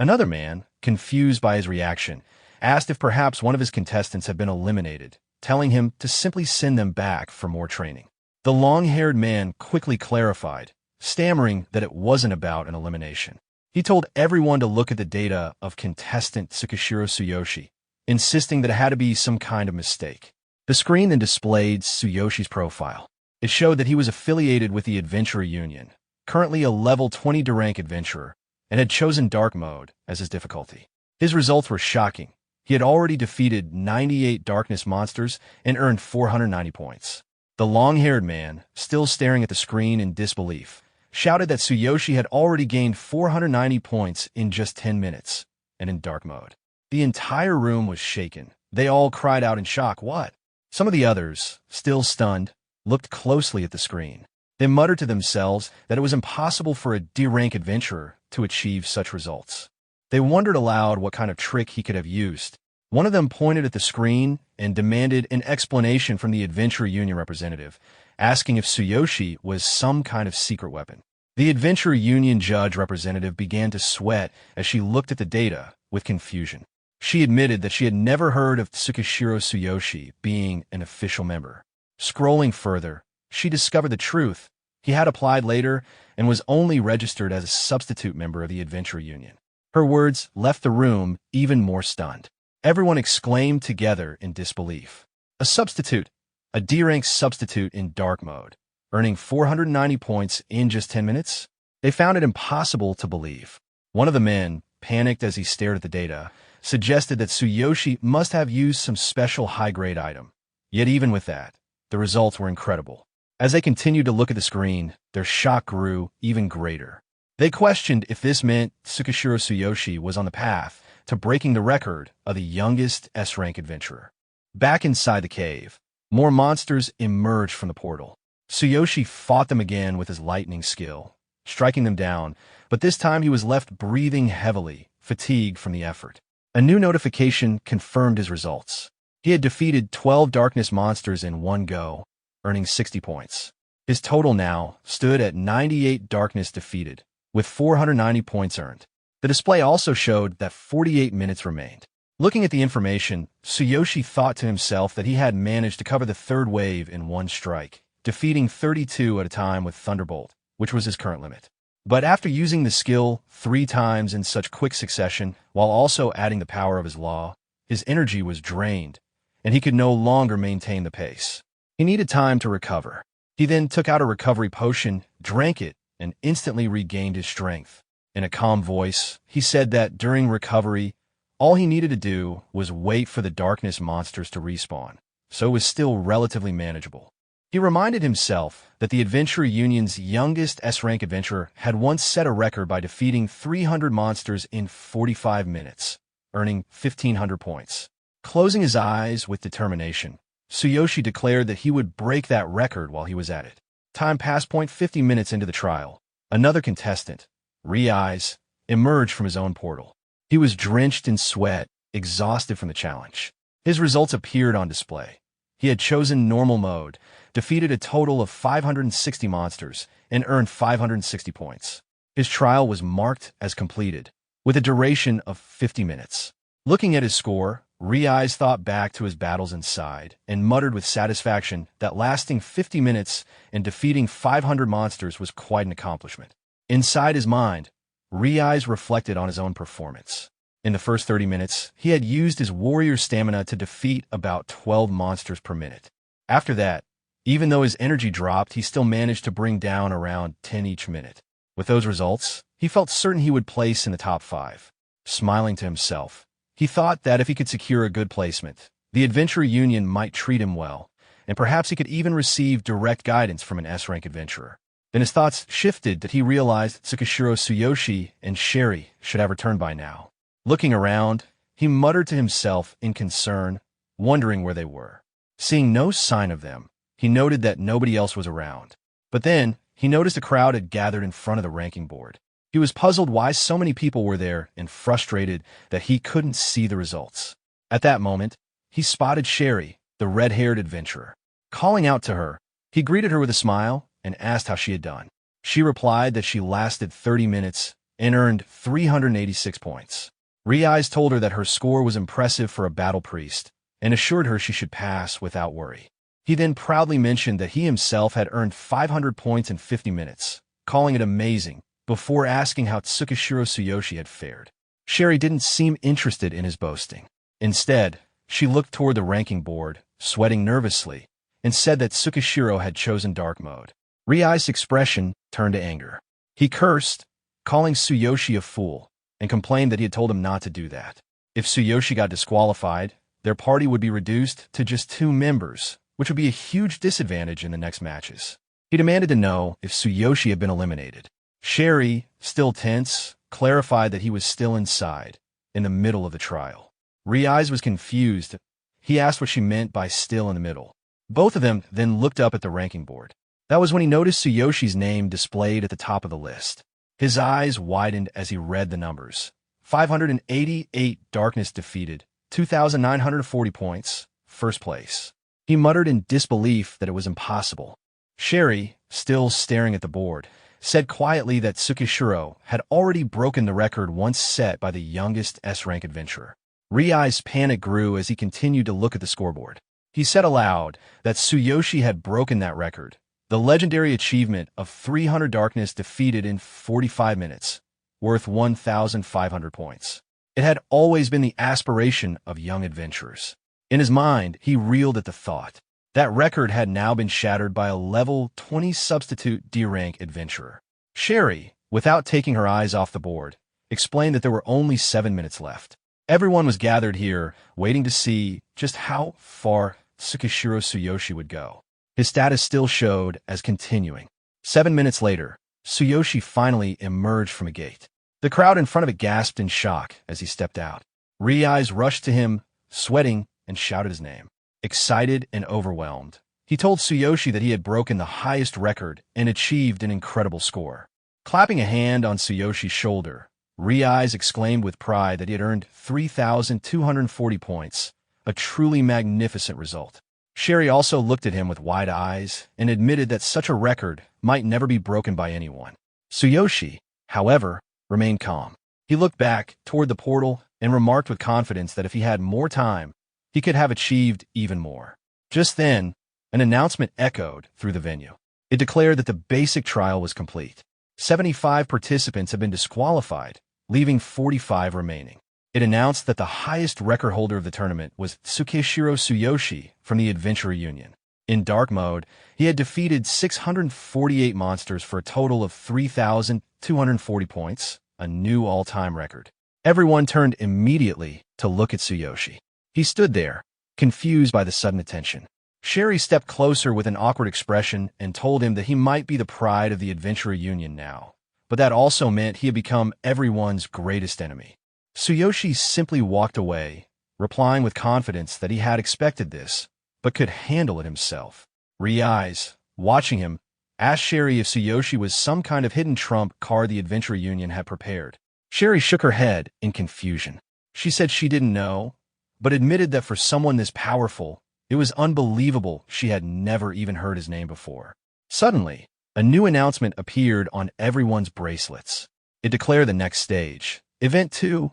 Another man, confused by his reaction, asked if perhaps one of his contestants had been eliminated, telling him to simply send them back for more training. The long-haired man quickly clarified, stammering that it wasn't about an elimination. He told everyone to look at the data of contestant Tsuyoshi, insisting that it had to be some kind of mistake. The screen then displayed Tsuyoshi's profile. It showed that he was affiliated with the Adventurer Union, currently a level 20 rank adventurer, and had chosen Dark Mode as his difficulty. His results were shocking. He had already defeated 98 darkness monsters and earned 490 points. The long-haired man, still staring at the screen in disbelief, shouted that Tsuyoshi had already gained 490 points in just 10 minutes, and in Dark Mode. The entire room was shaken. They all cried out in shock, "What?" Some of the others, still stunned, looked closely at the screen. They muttered to themselves that it was impossible for a D-rank adventurer to achieve such results. They wondered aloud what kind of trick he could have used. One of them pointed at the screen and demanded an explanation from the Adventurer Union representative, asking if Tsuyoshi was some kind of secret weapon. The Adventurer Union judge representative began to sweat as she looked at the data with confusion. She admitted that she had never heard of Tsuyoshi being an official member. Scrolling further, she discovered the truth. He had applied later and was only registered as a substitute member of the Adventurer Union. Her words left the room even more stunned. Everyone exclaimed together in disbelief. A substitute, a D-rank substitute in Dark Mode, earning 490 points in just 10 minutes? They found it impossible to believe. One of the men, panicked as he stared at the data, suggested that Tsuyoshi must have used some special high-grade item. Yet even with that, the results were incredible. As they continued to look at the screen, their shock grew even greater. They questioned if this meant Tsuyoshi was on the path to breaking the record of the youngest S-rank adventurer. Back inside the cave, more monsters emerged from the portal. Tsuyoshi fought them again with his lightning skill, striking them down, but this time he was left breathing heavily, fatigued from the effort. A new notification confirmed his results. He had defeated 12 darkness monsters in one go, earning 60 points. His total now stood at 98 darkness defeated, with 490 points earned. The display also showed that 48 minutes remained. Looking at the information, Tsuyoshi thought to himself that he had managed to cover the third wave in one strike, defeating 32 at a time with Thunderbolt, which was his current limit. But after using the skill 3 times in such quick succession, while also adding the power of his law, his energy was drained, and he could no longer maintain the pace. He needed time to recover. He then took out a recovery potion, drank it, and instantly regained his strength. In a calm voice, he said that during recovery, all he needed to do was wait for the darkness monsters to respawn, so it was still relatively manageable. He reminded himself that the Adventurer Union's youngest S-rank adventurer had once set a record by defeating 300 monsters in 45 minutes, earning 1,500 points. Closing his eyes with determination, Tsuyoshi declared that he would break that record while he was at it. Time passed. 50 minutes into the trial, another contestant, Riyoga, emerged from his own portal. He was drenched in sweat, exhausted from the challenge. His results appeared on display. He had chosen normal mode, defeated a total of 560 monsters, and earned 560 points. His trial was marked as completed, with a duration of 50 minutes. Looking at his score, Riyoga thought back to his battles inside and muttered with satisfaction that lasting 50 minutes and defeating 500 monsters was quite an accomplishment. Inside his mind, Riyoga reflected on his own performance. In the first 30 minutes, he had used his warrior stamina to defeat about 12 monsters per minute. After that, even though his energy dropped, he still managed to bring down around 10 each minute. With those results, he felt certain he would place in the top 5. Smiling to himself, he thought that if he could secure a good placement, the Adventurer Union might treat him well, and perhaps he could even receive direct guidance from an S-rank adventurer. Then his thoughts shifted that he realized Tsuyoshi and Sherry should have returned by now. Looking around, he muttered to himself in concern, wondering where they were. Seeing no sign of them, he noted that nobody else was around. But then, he noticed a crowd had gathered in front of the ranking board. He was puzzled why so many people were there and frustrated that he couldn't see the results. At that moment, he spotted Sherry, the red-haired adventurer. Calling out to her, he greeted her with a smile and asked how she had done. She replied that she lasted 30 minutes and earned 386 points. Riyoga told her that her score was impressive for a battle priest, and assured her she should pass without worry. He then proudly mentioned that he himself had earned 500 points in 50 minutes, calling it amazing, before asking how Tsuyoshi had fared. Sherry didn't seem interested in his boasting. Instead, she looked toward the ranking board, sweating nervously, and said that Tsukishiro had chosen dark mode. Ryai's expression turned to anger. He cursed, calling Tsuyoshi a fool, and complained that he had told him not to do that. If Tsuyoshi got disqualified, their party would be reduced to just 2 members, which would be a huge disadvantage in the next matches. He demanded to know if Tsuyoshi had been eliminated. Sherry, still tense, clarified that he was still inside, in the middle of the trial. Ryai was confused. He asked what she meant by still in the middle. Both of them then looked up at the ranking board. That was when he noticed Tsuyoshi's name displayed at the top of the list. His eyes widened as he read the numbers. 588 darkness defeated, 2,940 points, first place. He muttered in disbelief that it was impossible. Sherry, still staring at the board, said quietly that Tsukishiro had already broken the record once set by the youngest S-rank adventurer. Ryai's panic grew as he continued to look at the scoreboard. He said aloud that Tsuyoshi had broken that record, the legendary achievement of 300 darkness defeated in 45 minutes, worth 1,500 points. It had always been the aspiration of young adventurers. In his mind, he reeled at the thought. That record had now been shattered by a level 20 substitute D-rank adventurer. Sherry, without taking her eyes off the board, explained that there were only 7 minutes left. Everyone was gathered here, waiting to see just how far Tsukishiro Tsuyoshi would go. His status still showed as continuing. 7 minutes later, Tsuyoshi finally emerged from a gate. The crowd in front of it gasped in shock as he stepped out. Ryai rushed to him, sweating, and shouted his name. Excited and overwhelmed, he told Tsuyoshi that he had broken the highest record and achieved an incredible score. Clapping a hand on Tsuyoshi's shoulder, Ryai exclaimed with pride that he had earned 3,240 points, a truly magnificent result. Sherry also looked at him with wide eyes and admitted that such a record might never be broken by anyone. Tsuyoshi, however, remained calm. He looked back toward the portal and remarked with confidence that if he had more time, he could have achieved even more. Just then, an announcement echoed through the venue. It declared that the basic trial was complete. 75 participants had been disqualified, leaving 45 remaining. It announced that the highest record holder of the tournament was Tsukishiro Tsuyoshi from the Adventurer Union. In dark mode, he had defeated 648 monsters for a total of 3,240 points, a new all-time record. Everyone turned immediately to look at Tsuyoshi. He stood there, confused by the sudden attention. Sherry stepped closer with an awkward expression and told him that he might be the pride of the Adventurer Union now, but that also meant he had become everyone's greatest enemy. Tsuyoshi simply walked away, replying with confidence that he had expected this, but could handle it himself. Ryai, watching him, asked Sherry if Tsuyoshi was some kind of hidden trump card the Adventurer Union had prepared. Sherry shook her head in confusion. She said she didn't know, but admitted that for someone this powerful, it was unbelievable she had never even heard his name before. Suddenly, a new announcement appeared on everyone's bracelets. It declared the next stage, Event 2,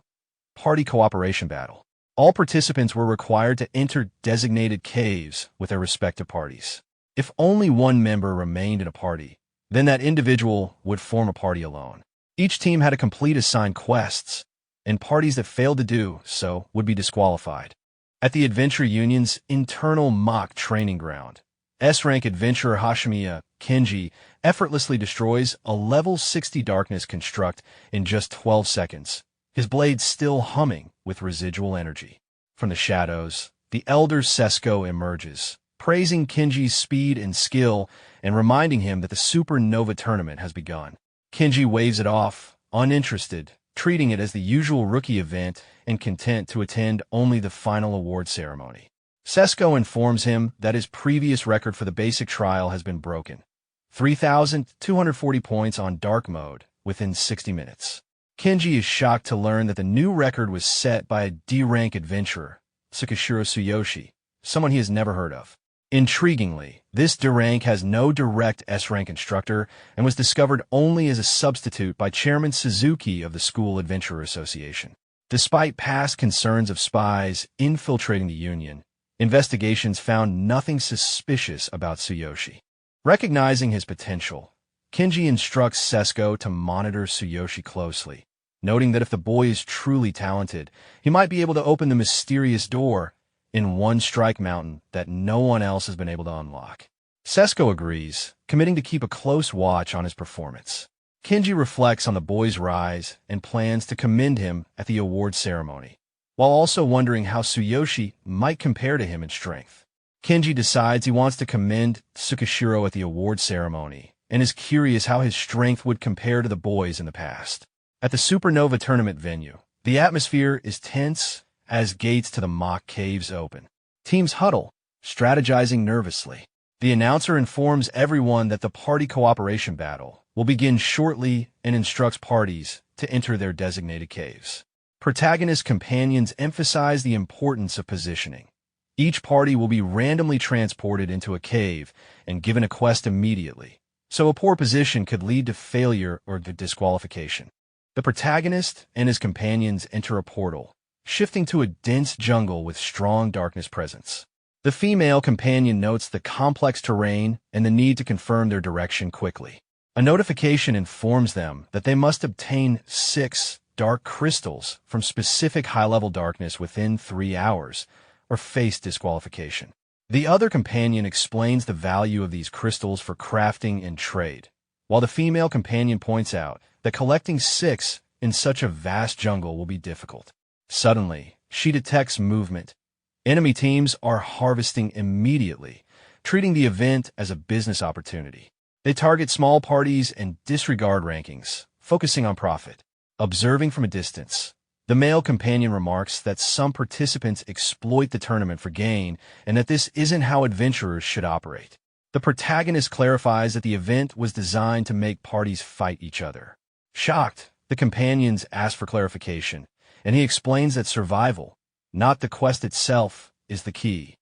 Party Cooperation Battle. All participants were required to enter designated caves with their respective parties. If only one member remained in a party, then that individual would form a party alone. Each team had to complete assigned quests, and parties that failed to do so would be disqualified. At the Adventure Union's internal mock training ground, S-rank adventurer Hashimiya Kenji effortlessly destroys a level 60 darkness construct in just 12 seconds, his blade still humming with residual energy. From the shadows, the elder Sesko emerges, praising Kenji's speed and skill and reminding him that the Supernova tournament has begun. Kenji waves it off, uninterested, treating it as the usual rookie event and content to attend only the final award ceremony. Sesko informs him that his previous record for the basic trial has been broken. 3,240 points on dark mode within 60 minutes. Kenji is shocked to learn that the new record was set by a D-rank adventurer, Tsukishiro Tsuyoshi, someone he has never heard of. Intriguingly, this D-rank has no direct S-rank instructor and was discovered only as a substitute by Chairman Suzuki of the School Adventurer Association. Despite past concerns of spies infiltrating the Union, Investigations found nothing suspicious about Tsuyoshi. Recognizing his potential, Kenji instructs Sesko to monitor Tsuyoshi closely, noting that if the boy is truly talented, he might be able to open the mysterious door in One Strike Mountain that no one else has been able to unlock. Sesko agrees, committing to keep a close watch on his performance. Kenji reflects on the boy's rise and plans to commend him at the award ceremony, while also wondering how Tsuyoshi might compare to him in strength. Kenji decides he wants to commend Tsukishiro at the award ceremony and is curious how his strength would compare to the boys in the past. At the Supernova tournament venue, the atmosphere is tense as gates to the mock caves open. Teams huddle, strategizing nervously. The announcer informs everyone that the party cooperation battle will begin shortly and instructs parties to enter their designated caves. Protagonist companions emphasize the importance of positioning. Each party will be randomly transported into a cave and given a quest immediately, so a poor position could lead to failure or to disqualification. The protagonist and his companions enter a portal, shifting to a dense jungle with strong darkness presence. The female companion notes the complex terrain and the need to confirm their direction quickly. A notification informs them that they must obtain 6 dark crystals from specific high-level darkness within 3 hours, or face disqualification. The other companion explains the value of these crystals for crafting and trade, while the female companion points out that collecting 6 in such a vast jungle will be difficult. Suddenly, she detects movement. Enemy teams are harvesting immediately, treating the event as a business opportunity. They target small parties and disregard rankings, focusing on profit. Observing from a distance, the male companion remarks that some participants exploit the tournament for gain and that this isn't how adventurers should operate. The protagonist clarifies that the event was designed to make parties fight each other. Shocked, the companions ask for clarification, and he explains that survival, not the quest itself, is the key.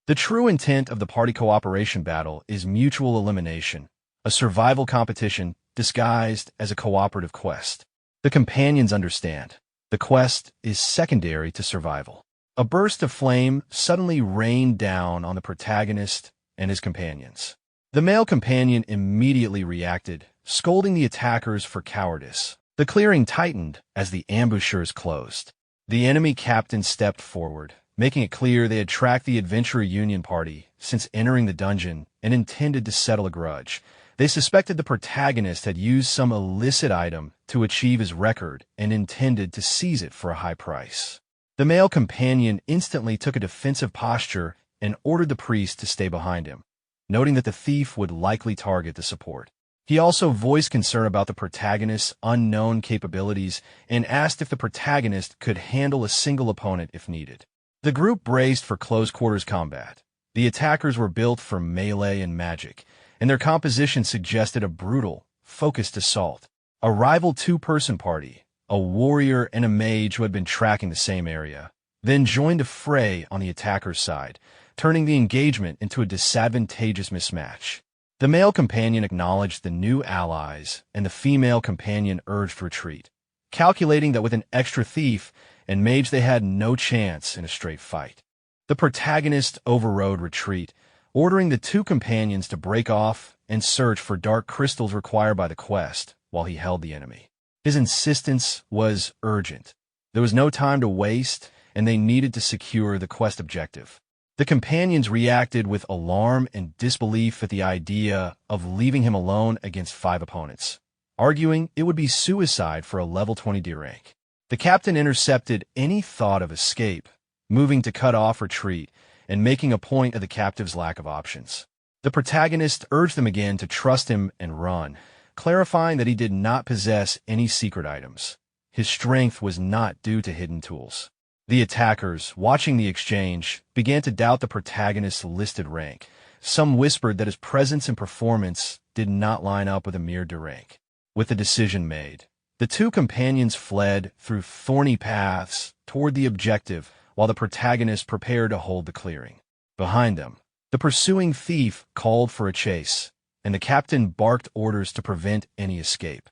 The true intent of the party cooperation battle is mutual elimination, a survival competition disguised as a cooperative quest. The companions understand. The quest is secondary to survival. A burst of flame suddenly rained down on the protagonist and his companions. The male companion immediately reacted, scolding the attackers for cowardice. The clearing tightened as the ambushers closed. The enemy captain stepped forward, making it clear they had tracked the Adventurer Union party since entering the dungeon and intended to settle a grudge. They suspected the protagonist had used some illicit item to achieve his record and intended to seize it for a high price. The male companion instantly took a defensive posture and ordered the priest to stay behind him, noting that the thief would likely target the support. He also voiced concern about the protagonist's unknown capabilities and asked if the protagonist could handle a single opponent if needed. The group braced for close-quarters combat. The attackers were built for melee and magic, and their composition suggested a brutal, focused assault. A rival 2-person party, a warrior and a mage who had been tracking the same area, then joined a fray on the attacker's side, turning the engagement into a disadvantageous mismatch. The male companion acknowledged the new allies, and the female companion urged retreat, calculating that with an extra thief and mage they had no chance in a straight fight. The protagonist overrode retreat, ordering the 2 companions to break off and search for dark crystals required by the quest while he held the enemy. His insistence was urgent. There was no time to waste, and they needed to secure the quest objective. The companions reacted with alarm and disbelief at the idea of leaving him alone against 5 opponents, arguing it would be suicide for a level 20 D rank. The captain intercepted any thought of escape, moving to cut off retreat and making a point of the captive's lack of options. The protagonist urged them again to trust him and run, clarifying that he did not possess any secret items. His strength was not due to hidden tools. The attackers, watching the exchange, began to doubt the protagonist's listed rank. Some whispered that his presence and performance did not line up with a mere D rank. With the decision made, the 2 companions fled through thorny paths toward the objective, while the protagonist prepared to hold the clearing. Behind them, the pursuing thief called for a chase, and the captain barked orders to prevent any escape.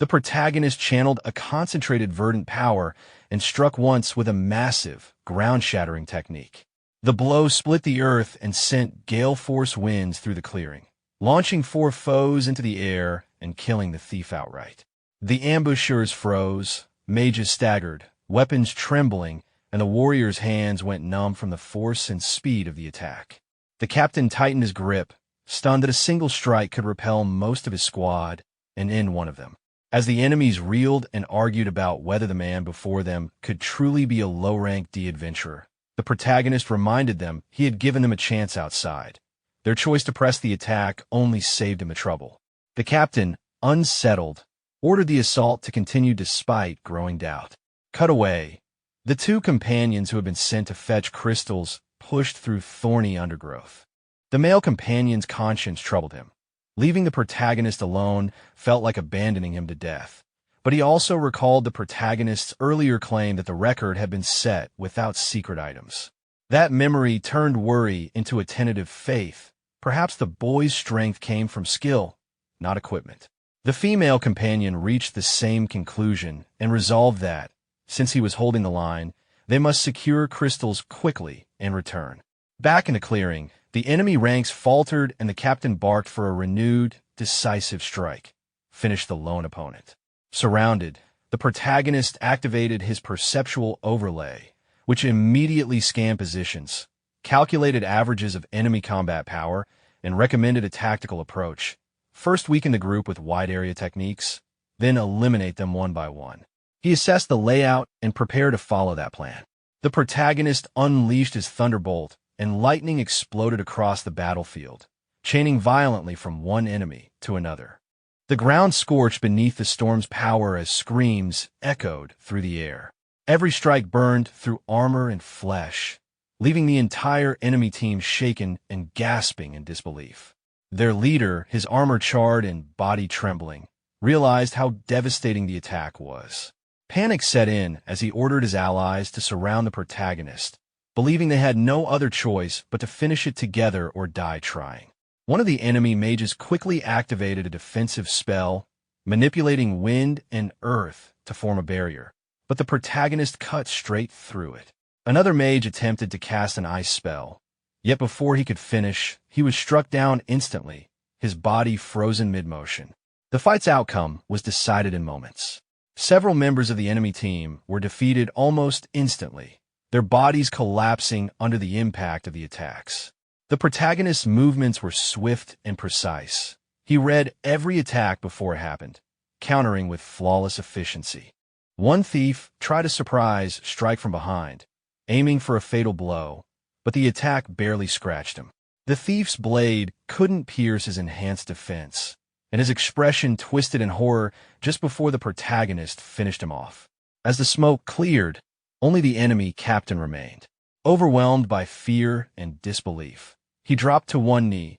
The protagonist channeled a concentrated verdant power and struck once with a massive, ground-shattering technique. The blow split the earth and sent gale-force winds through the clearing, launching 4 foes into the air and killing the thief outright. The ambushers froze, mages staggered, weapons trembling, and the warriors' hands went numb from the force and speed of the attack. The captain tightened his grip, stunned that a single strike could repel most of his squad and end one of them. As the enemies reeled and argued about whether the man before them could truly be a low-rank D-adventurer, the protagonist reminded them he had given them a chance outside. Their choice to press the attack only saved him the trouble. The captain, unsettled, ordered the assault to continue despite growing doubt. Cut away. The 2 companions who had been sent to fetch crystals pushed through thorny undergrowth. The male companion's conscience troubled him. Leaving the protagonist alone felt like abandoning him to death. But he also recalled the protagonist's earlier claim that the record had been set without secret items. That memory turned worry into a tentative faith. Perhaps the boy's strength came from skill, not equipment. The female companion reached the same conclusion and resolved that, since he was holding the line, they must secure crystals quickly and return. Back in the clearing, the enemy ranks faltered and the captain barked for a renewed, decisive strike. Finished the lone opponent. Surrounded, the protagonist activated his perceptual overlay, which immediately scanned positions, calculated averages of enemy combat power, and recommended a tactical approach. First weaken the group with wide-area techniques, then eliminate them one by one. He assessed the layout and prepared to follow that plan. The protagonist unleashed his thunderbolt, and lightning exploded across the battlefield, chaining violently from one enemy to another. The ground scorched beneath the storm's power as screams echoed through the air. Every strike burned through armor and flesh, leaving the entire enemy team shaken and gasping in disbelief. Their leader, his armor charred and body trembling, realized how devastating the attack was. Panic set in as he ordered his allies to surround the protagonist, believing they had no other choice but to finish it together or die trying. One of the enemy mages quickly activated a defensive spell, manipulating wind and earth to form a barrier, but the protagonist cut straight through it. Another mage attempted to cast an ice spell, yet before he could finish, he was struck down instantly, his body frozen mid-motion. The fight's outcome was decided in moments. Several members of the enemy team were defeated almost instantly, their bodies collapsing under the impact of the attacks. The protagonist's movements were swift and precise. He read every attack before it happened, countering with flawless efficiency. One thief tried a surprise strike from behind, aiming for a fatal blow, but the attack barely scratched him. The thief's blade couldn't pierce his enhanced defense, and his expression twisted in horror just before the protagonist finished him off. As the smoke cleared, only the enemy captain remained. Overwhelmed by fear and disbelief, he dropped to one knee,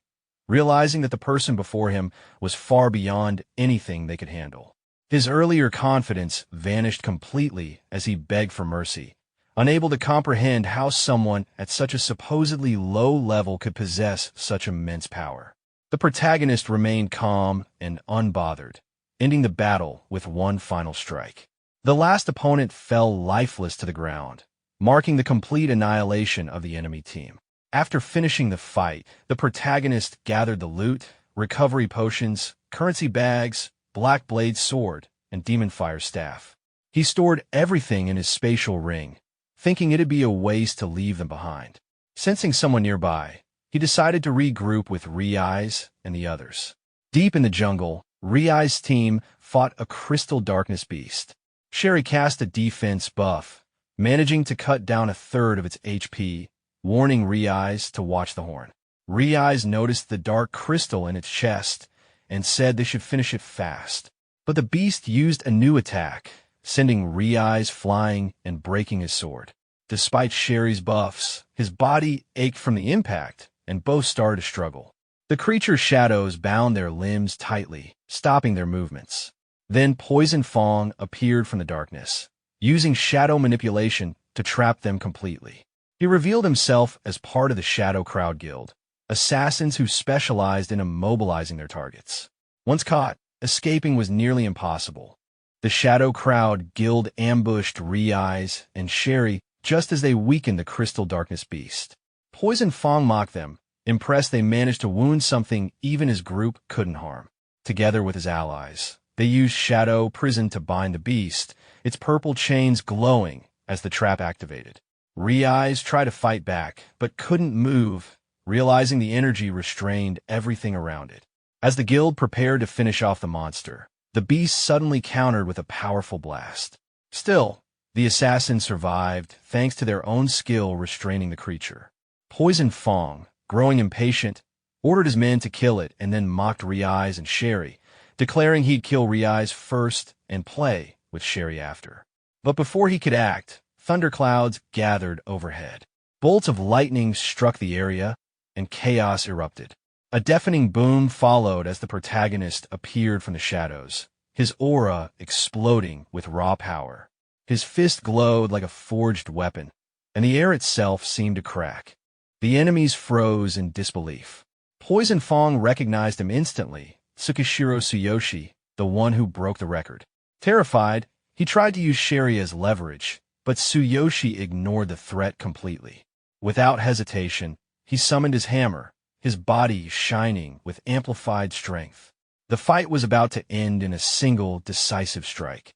realizing that the person before him was far beyond anything they could handle. His earlier confidence vanished completely as he begged for mercy, unable to comprehend how someone at such a supposedly low level could possess such immense power. The protagonist remained calm and unbothered, ending the battle with one final strike. The last opponent fell lifeless to the ground, marking the complete annihilation of the enemy team. After finishing the fight, the protagonist gathered the loot, recovery potions, currency bags, black blade sword, and demon fire staff. He stored everything in his spatial ring, thinking it'd be a waste to leave them behind. Sensing someone nearby, he decided to regroup with Riyoga and the others. Deep in the jungle, Riyoga's team fought a crystal darkness beast. Sherry cast a defense buff, managing to cut down a third of its HP, warning Riyoga to watch the horn. Riyoga noticed the dark crystal in its chest and said they should finish it fast. But the beast used a new attack, sending Riyoga flying and breaking his sword. Despite Sherry's buffs, his body ached from the impact, and both started to struggle. The creature's shadows bound their limbs tightly, stopping their movements. Then Poison Fong appeared from the darkness, using shadow manipulation to trap them completely. He revealed himself as part of the Shadow Crowd Guild, assassins who specialized in immobilizing their targets. Once caught, escaping was nearly impossible. The Shadow Crowd Guild ambushed Riyoga and Sherry just as they weakened the Crystal Darkness Beast. Poison Fong mocked them. Impressed, they managed to wound something even his group couldn't harm. Together with his allies, they used Shadow Prison to bind the beast, its purple chains glowing as the trap activated. Riyoga tried to fight back, but couldn't move, realizing the energy restrained everything around it. As the guild prepared to finish off the monster, the beast suddenly countered with a powerful blast. Still, the assassins survived thanks to their own skill restraining the creature. Poison Fong, growing impatient, ordered his men to kill it and then mocked Riyoga and Sherry, declaring he'd kill Riyoga first and play with Sherry after. But before he could act, thunderclouds gathered overhead. Bolts of lightning struck the area, and chaos erupted. A deafening boom followed as the protagonist appeared from the shadows, his aura exploding with raw power. His fist glowed like a forged weapon, and the air itself seemed to crack. The enemies froze in disbelief. Poison Fong recognized him instantly, Tsuyoshi, the one who broke the record. Terrified, he tried to use Sherry as leverage, but Tsuyoshi ignored the threat completely. Without hesitation, he summoned his hammer, his body shining with amplified strength. The fight was about to end in a single, decisive strike.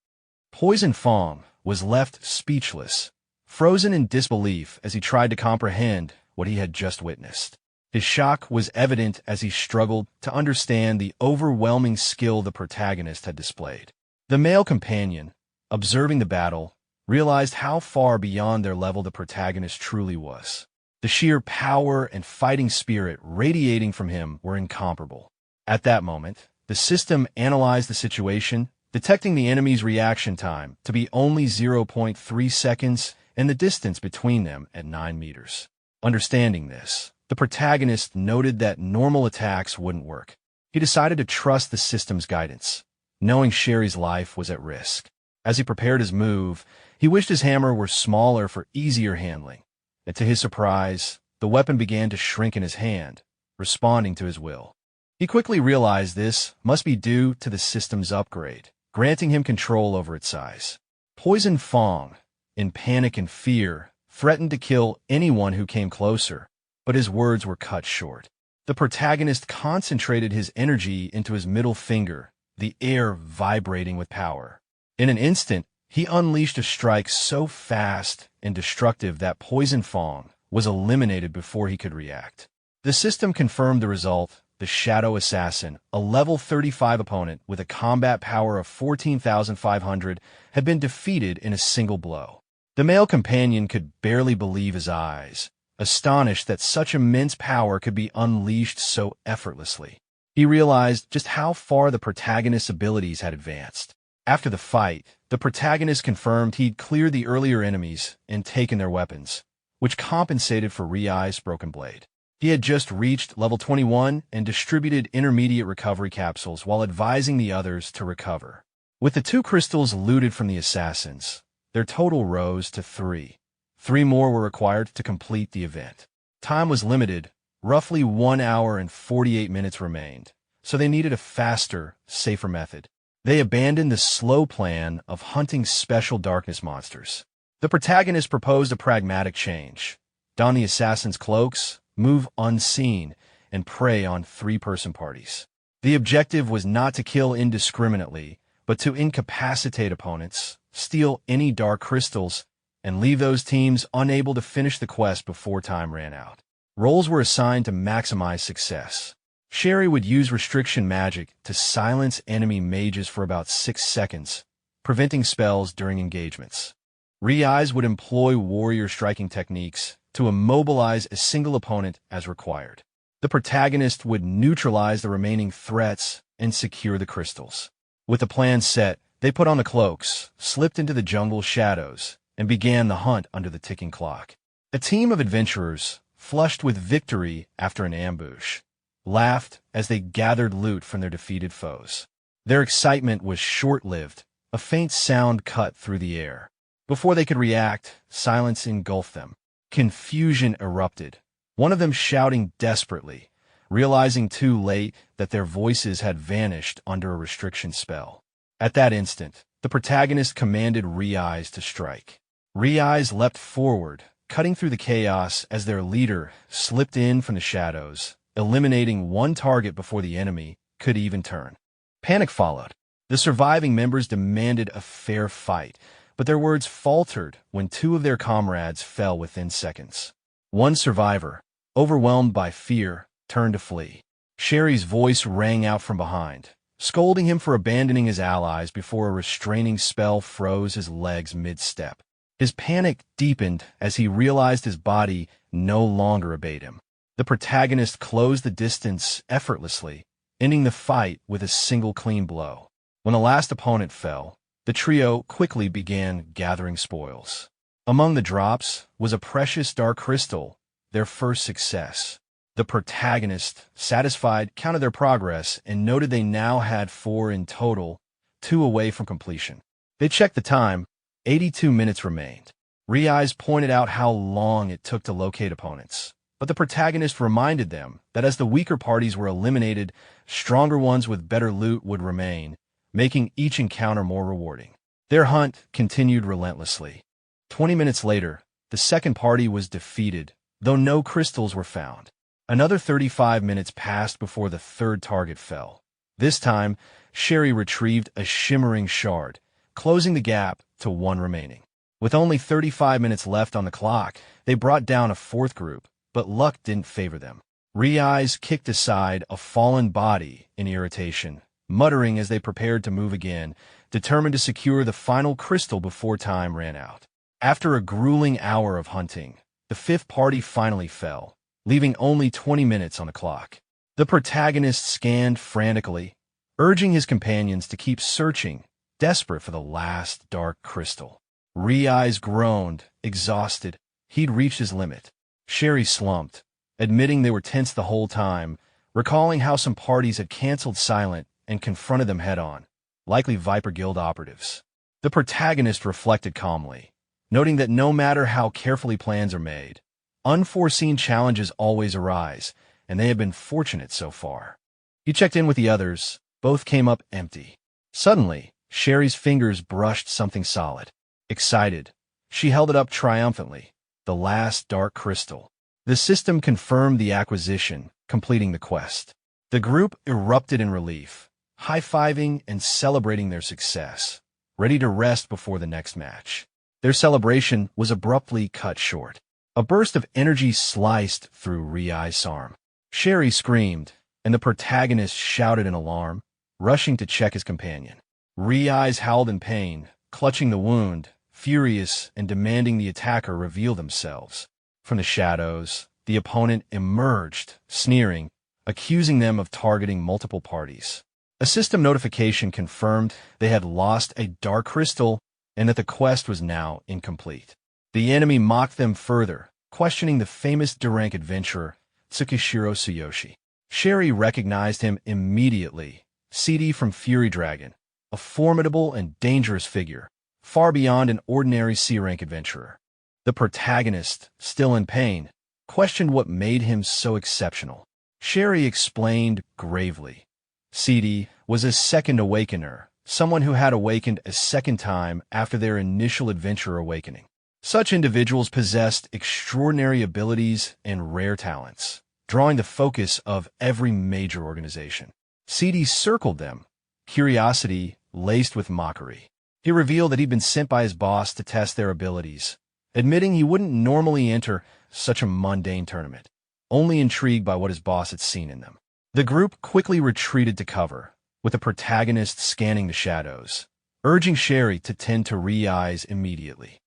Poison Fong was left speechless, frozen in disbelief as he tried to comprehend what he had just witnessed. His shock was evident as he struggled to understand the overwhelming skill the protagonist had displayed. The male companion, observing the battle, realized how far beyond their level the protagonist truly was. The sheer power and fighting spirit radiating from him were incomparable. At that moment, the system analyzed the situation, detecting the enemy's reaction time to be only 0.3 seconds and the distance between them at 9 meters. Understanding this, the protagonist noted that normal attacks wouldn't work. He decided to trust the system's guidance, knowing Sherry's life was at risk. As he prepared his move, he wished his hammer were smaller for easier handling. And to his surprise, the weapon began to shrink in his hand, responding to his will. He quickly realized this must be due to the system's upgrade, granting him control over its size. Poison Fong, in panic and fear, threatened to kill anyone who came closer, but his words were cut short. The protagonist concentrated his energy into his middle finger, the air vibrating with power. In an instant, he unleashed a strike so fast and destructive that Poison Fong was eliminated before he could react. The system confirmed the result. The Shadow Assassin, a level 35 opponent with a combat power of 14,500, had been defeated in a single blow. The male companion could barely believe his eyes, astonished that such immense power could be unleashed so effortlessly. He realized just how far the protagonist's abilities had advanced. After the fight, the protagonist confirmed he'd cleared the earlier enemies and taken their weapons, which compensated for Riyoga's broken blade. He had just reached level 21 and distributed intermediate recovery capsules while advising the others to recover. With the 2 crystals looted from the assassins, their total rose to 3. 3 more were required to complete the event. Time was limited, roughly 1 hour and 48 minutes remained, so they needed a faster, safer method. They abandoned the slow plan of hunting special darkness monsters. The protagonist proposed a pragmatic change. Don the assassins' cloaks, move unseen, and prey on 3-person parties. The objective was not to kill indiscriminately, but to incapacitate opponents, steal any dark crystals, and leave those teams unable to finish the quest before time ran out. Roles were assigned to maximize success. Sherry would use restriction magic to silence enemy mages for about 6 seconds, preventing spells during engagements. Riyoga would employ warrior striking techniques to immobilize a single opponent as required. The protagonist would neutralize the remaining threats and secure the crystals. With the plan set, they put on the cloaks, slipped into the jungle shadows, and began the hunt under the ticking clock. A team of adventurers, flushed with victory after an ambush, laughed as they gathered loot from their defeated foes. Their excitement was short-lived. A faint sound cut through the air. Before they could react, silence engulfed them. Confusion erupted, one of them shouting desperately, realizing too late that their voices had vanished under a restriction spell. At that instant, the protagonist commanded Riyoga to strike. Riyoga leapt forward, cutting through the chaos as their leader slipped in from the shadows, eliminating one target before the enemy could even turn. Panic followed. The surviving members demanded a fair fight, but their words faltered when two of their comrades fell within seconds. One survivor, overwhelmed by fear, turned to flee. Sherry's voice rang out from behind, scolding him for abandoning his allies before a restraining spell froze his legs mid-step. His panic deepened as he realized his body no longer obeyed him. The protagonist closed the distance effortlessly, ending the fight with a single clean blow. When the last opponent fell, the trio quickly began gathering spoils. Among the drops was a precious dark crystal, their first success. The protagonist, satisfied, counted their progress and noted they now had 4 in total, 2 away from completion. They checked the time. 82 minutes remained. Riyoga pointed out how long it took to locate opponents, but the protagonist reminded them that as the weaker parties were eliminated, stronger ones with better loot would remain, making each encounter more rewarding. Their hunt continued relentlessly. 20 minutes later, the second party was defeated, though no crystals were found. Another 35 minutes passed before the third target fell. This time, Sherry retrieved a shimmering shard, closing the gap to 1 remaining. With only 35 minutes left on the clock, they brought down a fourth group, but luck didn't favor them. Riyoga kicked aside a fallen body in irritation, muttering as they prepared to move again, determined to secure the final crystal before time ran out. After a grueling hour of hunting, the fifth party finally fell, leaving only 20 minutes on the clock. The protagonist scanned frantically, urging his companions to keep searching, desperate for the last dark crystal. Riyoga groaned, exhausted. He'd reached his limit. Sherry slumped, admitting they were tense the whole time, recalling how some parties had canceled silent and confronted them head-on, likely Viper Guild operatives. The protagonist reflected calmly, noting that no matter how carefully plans are made, unforeseen challenges always arise, and they have been fortunate so far. He checked in with the others. Both came up empty. Suddenly, Sherry's fingers brushed something solid. Excited, she held it up triumphantly. The last dark crystal. The system confirmed the acquisition, completing the quest. The group erupted in relief, high-fiving and celebrating their success, ready to rest before the next match. Their celebration was abruptly cut short. A burst of energy sliced through Riyoga's arm. Sherry screamed, and the protagonist shouted in alarm, rushing to check his companion. Riyoga howled in pain, clutching the wound, furious and demanding the attacker reveal themselves. From the shadows, the opponent emerged, sneering, accusing them of targeting multiple parties. A system notification confirmed they had lost a dark crystal and that the quest was now incomplete. The enemy mocked them further, questioning the famous D-rank adventurer, Tsuyoshi. Sherry recognized him immediately, CD from Fury Dragon, a formidable and dangerous figure, far beyond an ordinary C-rank adventurer. The protagonist, still in pain, questioned what made him so exceptional. Sherry explained gravely. CD was a second awakener, someone who had awakened a second time after their initial adventure awakening. Such individuals possessed extraordinary abilities and rare talents, drawing the focus of every major organization. CD circled them, curiosity laced with mockery. He revealed that he'd been sent by his boss to test their abilities, admitting he wouldn't normally enter such a mundane tournament, only intrigued by what his boss had seen in them. The group quickly retreated to cover, with the protagonist scanning the shadows, urging Sherry to tend to Riyoga immediately.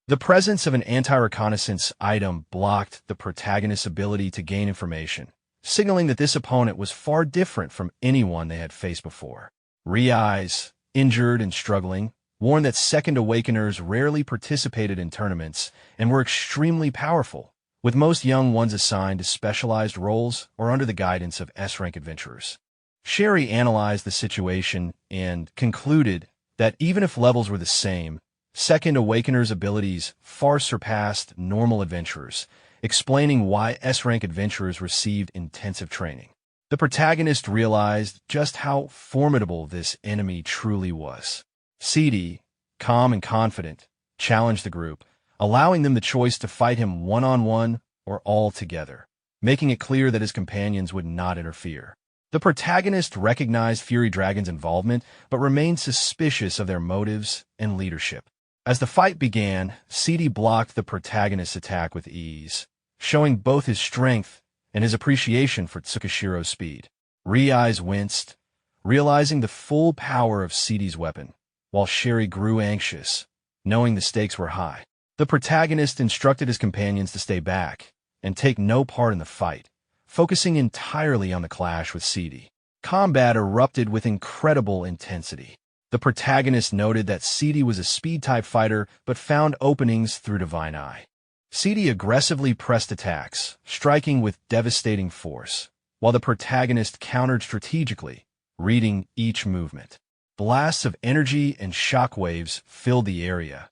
The presence of an anti-reconnaissance item blocked the protagonist's ability to gain information, signaling that this opponent was far different from anyone they had faced before. Riyoga, injured and struggling, warned that second awakeners rarely participated in tournaments and were extremely powerful, with most young ones assigned to specialized roles or under the guidance of S-rank adventurers. Sherry analyzed the situation and concluded that even if levels were the same, second awakeners' abilities far surpassed normal adventurers, explaining why S-rank adventurers received intensive training. The protagonist realized just how formidable this enemy truly was. CD, calm and confident, challenged the group, allowing them the choice to fight him one-on-one or all together, making it clear that his companions would not interfere. The protagonist recognized Fury Dragon's involvement, but remained suspicious of their motives and leadership. As the fight began, CD blocked the protagonist's attack with ease, showing both his strength and his appreciation for Tsukishiro's speed. Ri's winced, realizing the full power of CD's weapon, while Sherry grew anxious, knowing the stakes were high. The protagonist instructed his companions to stay back and take no part in the fight, focusing entirely on the clash with CD. Combat erupted with incredible intensity. The protagonist noted that CD was a speed-type fighter but found openings through Divine Eye. CD aggressively pressed attacks, striking with devastating force, while the protagonist countered strategically, reading each movement. Blasts of energy and shockwaves filled the area.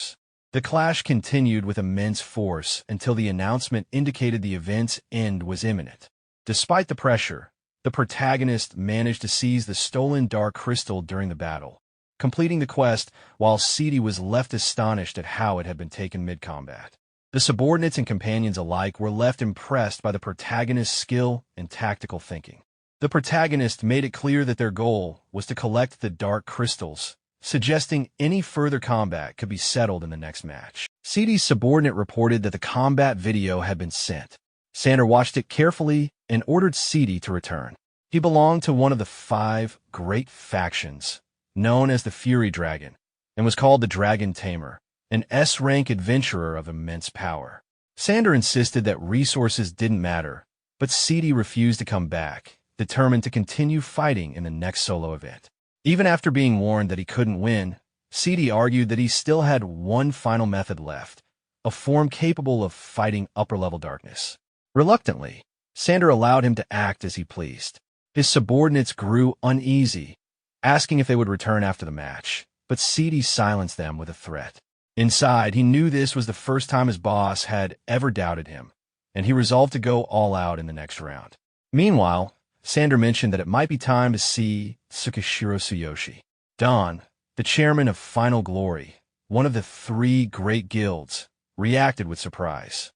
The clash continued with immense force until the announcement indicated the event's end was imminent. Despite the pressure, the protagonist managed to seize the stolen dark crystal during the battle, completing the quest while CD was left astonished at how it had been taken mid-combat. The subordinates and companions alike were left impressed by the protagonist's skill and tactical thinking. The protagonist made it clear that their goal was to collect the dark crystals, suggesting any further combat could be settled in the next match. CD's subordinate reported that the combat video had been sent. Sander watched it carefully and ordered CD to return. He belonged to one of the 5 great factions, known as the Fury Dragon, and was called the Dragon Tamer, an S-rank adventurer of immense power. Sander insisted that resources didn't matter, but CD refused to come back, determined to continue fighting in the next solo event. Even after being warned that he couldn't win, CD argued that he still had one final method left, a form capable of fighting upper-level darkness. Reluctantly, Sander allowed him to act as he pleased. His subordinates grew uneasy, asking if they would return after the match, but CD silenced them with a threat. Inside, he knew this was the first time his boss had ever doubted him, and he resolved to go all out in the next round. Meanwhile, Sander mentioned that it might be time to see Tsuyoshi. Don, the chairman of Final Glory, one of the 3 great guilds, reacted with surprise.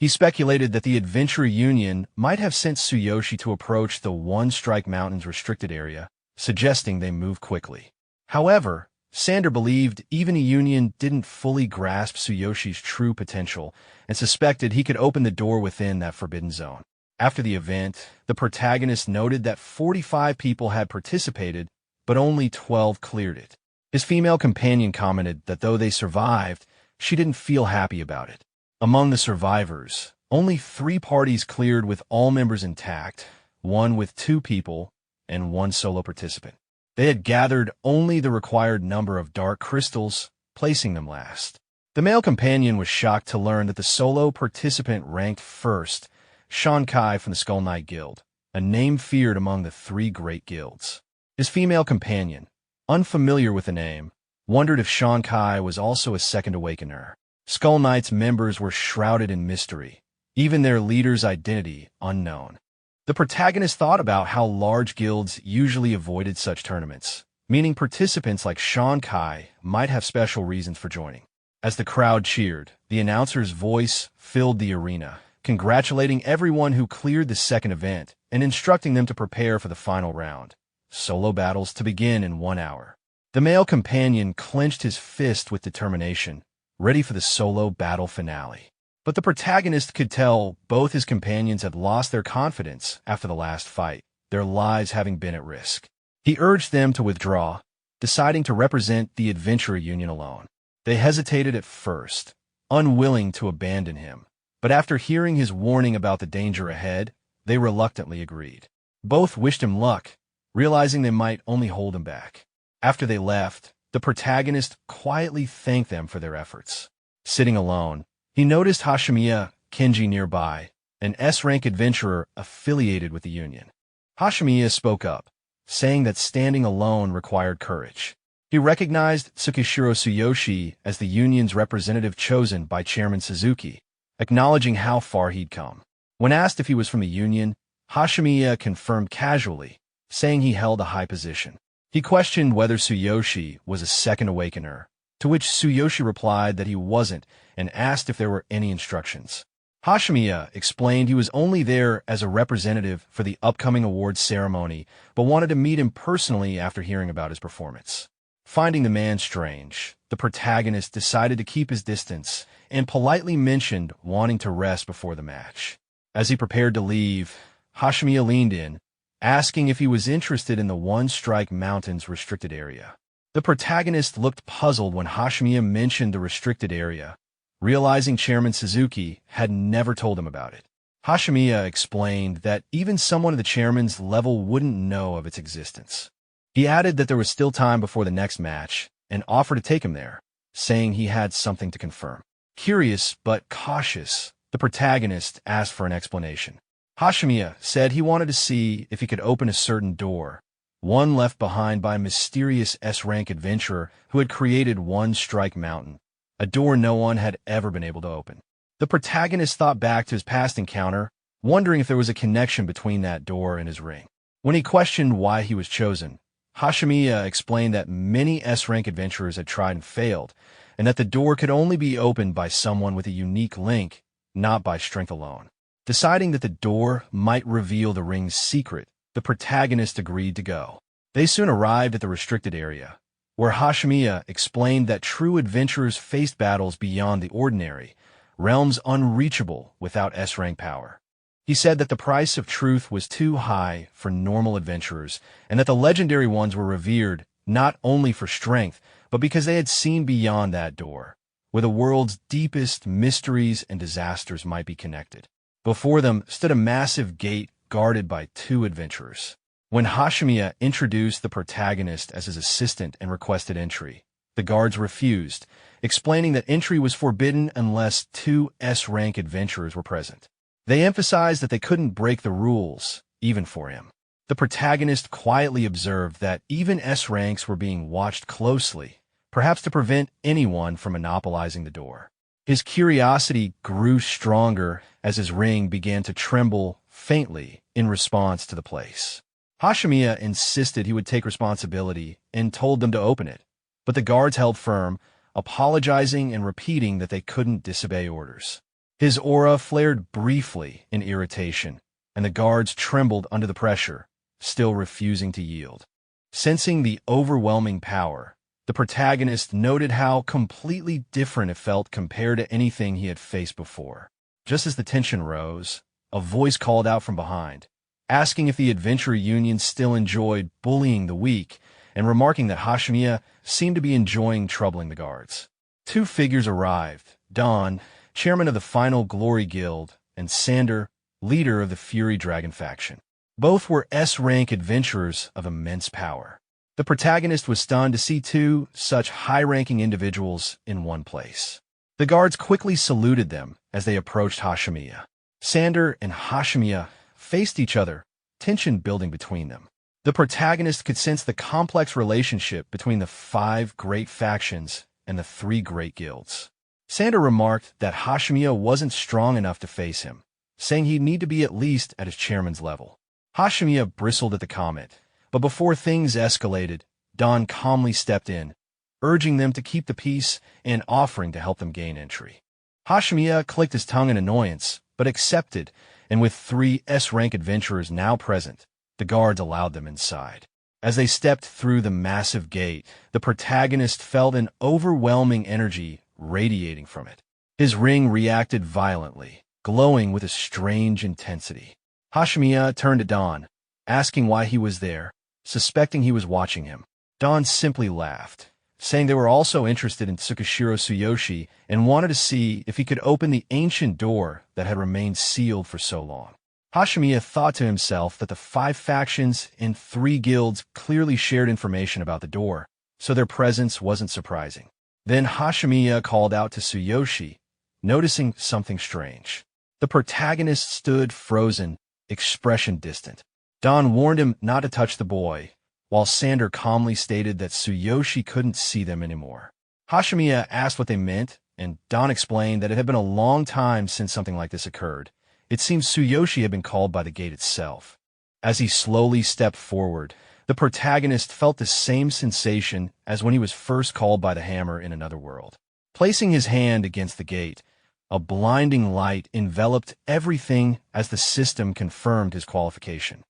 He speculated that the Adventurer Union might have sent Tsuyoshi to approach the One Strike Mountains restricted area, suggesting they move quickly. However, Sander believed even a union didn't fully grasp Tsuyoshi's true potential and suspected he could open the door within that forbidden zone. After the event, the protagonist noted that 45 people had participated, but only 12 cleared it. His female companion commented that though they survived, she didn't feel happy about it. Among the survivors, only 3 parties cleared with all members intact, 1 with 2 people, and 1 solo participant. They had gathered only the required number of dark crystals, placing them last. The male companion was shocked to learn that the solo participant ranked first, Shankai from the Skull Knight Guild, a name feared among the 3 great guilds. His female companion, unfamiliar with the name, wondered if Shankai was also a second awakener. Skull Knight's members were shrouded in mystery, even their leader's identity unknown. The protagonist thought about how large guilds usually avoided such tournaments, meaning participants like Shankai might have special reasons for joining. As the crowd cheered, the announcer's voice filled the arena, congratulating everyone who cleared the second event and instructing them to prepare for the final round, solo battles to begin in 1 hour. The male companion clenched his fist with determination, ready for the solo battle finale. But the protagonist could tell both his companions had lost their confidence after the last fight, their lives having been at risk. He urged them to withdraw, deciding to represent the Adventurer Union alone. They hesitated at first, unwilling to abandon him, but after hearing his warning about the danger ahead, they reluctantly agreed. Both wished him luck, realizing they might only hold him back. After they left, the protagonist quietly thanked them for their efforts. Sitting alone, he noticed Hashimiya Kenji nearby, an S-rank adventurer affiliated with the Union. Hashimiya spoke up, saying that standing alone required courage. He recognized Tsuyoshi as the Union's representative chosen by Chairman Suzuki, acknowledging how far he'd come. When asked if he was from the Union, Hashimiya confirmed casually, saying he held a high position. He questioned whether Tsuyoshi was a second awakener, to which Tsuyoshi replied that he wasn't and asked if there were any instructions. Hashimiya explained he was only there as a representative for the upcoming awards ceremony, but wanted to meet him personally after hearing about his performance. Finding the man strange, the protagonist decided to keep his distance and politely mentioned wanting to rest before the match. As he prepared to leave, Hashimiya leaned in, asking if he was interested in the One Strike Mountains restricted area. The protagonist looked puzzled when Hashimiya mentioned the restricted area, realizing Chairman Suzuki had never told him about it. Hashimiya explained that even someone of the chairman's level wouldn't know of its existence. He added that there was still time before the next match and offered to take him there, saying he had something to confirm. Curious but cautious, the protagonist asked for an explanation. Hashimiya said he wanted to see if he could open a certain door, one left behind by a mysterious S-rank adventurer who had created One Strike Mountain, a door no one had ever been able to open. The protagonist thought back to his past encounter, wondering if there was a connection between that door and his ring. When he questioned why he was chosen, Hashimiya explained that many S-rank adventurers had tried and failed, and that the door could only be opened by someone with a unique link, not by strength alone. Deciding that the door might reveal the ring's secret, the protagonist agreed to go. They soon arrived at the restricted area, where Hashimiya explained that true adventurers faced battles beyond the ordinary, realms unreachable without S-rank power. He said that the price of truth was too high for normal adventurers, and that the legendary ones were revered not only for strength, but because they had seen beyond that door, where the world's deepest mysteries and disasters might be connected. Before them stood a massive gate guarded by two adventurers. When Hashimiya introduced the protagonist as his assistant and requested entry, the guards refused, explaining that entry was forbidden unless two S-rank adventurers were present. They emphasized that they couldn't break the rules, even for him. The protagonist quietly observed that even S-ranks were being watched closely, perhaps to prevent anyone from monopolizing the door. His curiosity grew stronger as his ring began to tremble faintly in response to the place. Hashimiya insisted he would take responsibility and told them to open it, but the guards held firm, apologizing and repeating that they couldn't disobey orders. His aura flared briefly in irritation, and the guards trembled under the pressure, still refusing to yield. Sensing the overwhelming power, the protagonist noted how completely different it felt compared to anything he had faced before. Just as the tension rose, a voice called out from behind, asking if the Adventurer Union still enjoyed bullying the weak, and remarking that Hashimiya seemed to be enjoying troubling the guards. Two figures arrived, Dawn, chairman of the Final Glory Guild, and Sander, leader of the Fury Dragon faction. Both were S-rank adventurers of immense power. The protagonist was stunned to see two such high-ranking individuals in one place. The guards quickly saluted them as they approached Hashimiya. Sander and Hashimiya faced each other, tension building between them. The protagonist could sense the complex relationship between the 5 great factions and the 3 great guilds. Sander remarked that Hashimiya wasn't strong enough to face him, saying he'd need to be at least at his chairman's level. Hashimiya bristled at the comment, but before things escalated, Dawn calmly stepped in, urging them to keep the peace and offering to help them gain entry. Hashimiya clicked his tongue in annoyance, but accepted, and with 3 S-rank adventurers now present, the guards allowed them inside. As they stepped through the massive gate, the protagonist felt an overwhelming energy radiating from it. His ring reacted violently, glowing with a strange intensity. Hashimiya turned to Dawn, asking why he was there, suspecting he was watching him. Dawn simply laughed, saying they were also interested in Tsukishiro Tsuyoshi and wanted to see if he could open the ancient door that had remained sealed for so long. Hashimiya thought to himself that the 5 factions and 3 guilds clearly shared information about the door, so their presence wasn't surprising. Then Hashimiya called out to Tsuyoshi, noticing something strange. The protagonist stood frozen, expression distant. Dawn warned him not to touch the boy, while Sander calmly stated that Tsuyoshi couldn't see them anymore. Hashimiya asked what they meant, and Dawn explained that it had been a long time since something like this occurred. It seems Tsuyoshi had been called by the gate itself. As he slowly stepped forward, The protagonist felt the same sensation as when he was first called by the hammer in another world. Placing his hand against the gate, a blinding light enveloped everything as the system confirmed his qualification.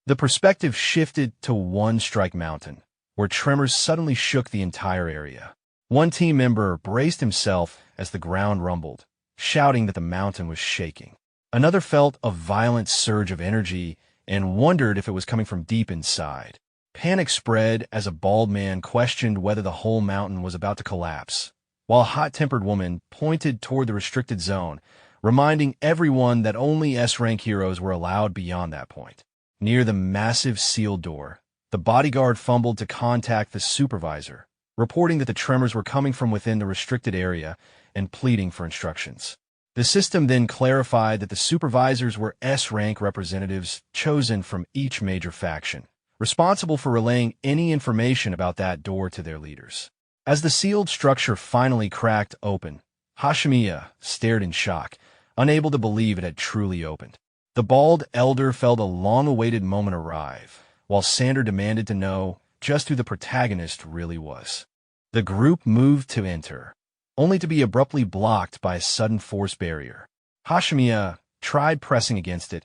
The perspective shifted to One Strike Mountain, where tremors suddenly shook the entire area. One team member braced himself as the ground rumbled, shouting that the mountain was shaking. Another felt a violent surge of energy and wondered if it was coming from deep inside. Panic spread as a bald man questioned whether the whole mountain was about to collapse, while a hot-tempered woman pointed toward the restricted zone, reminding everyone that only S-rank heroes were allowed beyond that point. Near the massive sealed door, the bodyguard fumbled to contact the supervisor, reporting that the tremors were coming from within the restricted area and pleading for instructions. The system then clarified that the supervisors were S-rank representatives chosen from each major faction, responsible for relaying any information about that door to their leaders. As the sealed structure finally cracked open, Hashimiya stared in shock, unable to believe it had truly opened. The bald elder felt a long-awaited moment arrive, while Sander demanded to know just who the protagonist really was. The group moved to enter, only to be abruptly blocked by a sudden force barrier. Hashimiya tried pressing against it,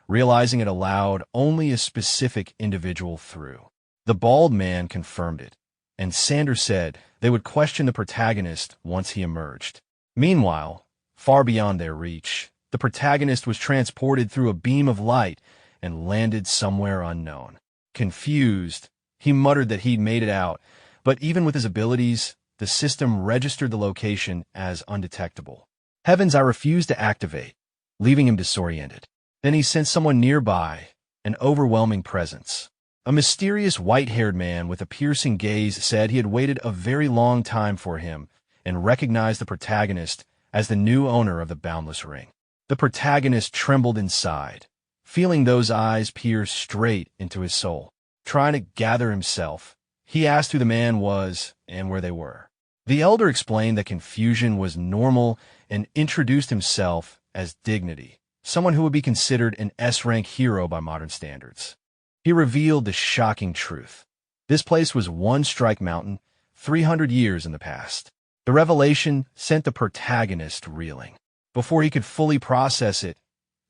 realizing it allowed only a specific individual through. The bald man confirmed it, and Sander said they would question the protagonist once he emerged. Meanwhile, far beyond their reach, the protagonist was transported through a beam of light and landed somewhere unknown. Confused, he muttered that he'd made it out, but even with his abilities, the system registered the location as undetectable. Heavens, I refused to activate, leaving him disoriented. Then he sensed someone nearby, an overwhelming presence. A mysterious white-haired man with a piercing gaze said he had waited a very long time for him and recognized the protagonist as the new owner of the Boundless Ring. The protagonist trembled inside, feeling those eyes peer straight into his soul. Trying to gather himself, he asked who the man was and where they were. The elder explained that confusion was normal and introduced himself as Dignity, someone who would be considered an S-rank hero by modern standards. He revealed the shocking truth. This place was One Strike Mountain, 300 years in the past. The revelation sent the protagonist reeling. Before he could fully process it,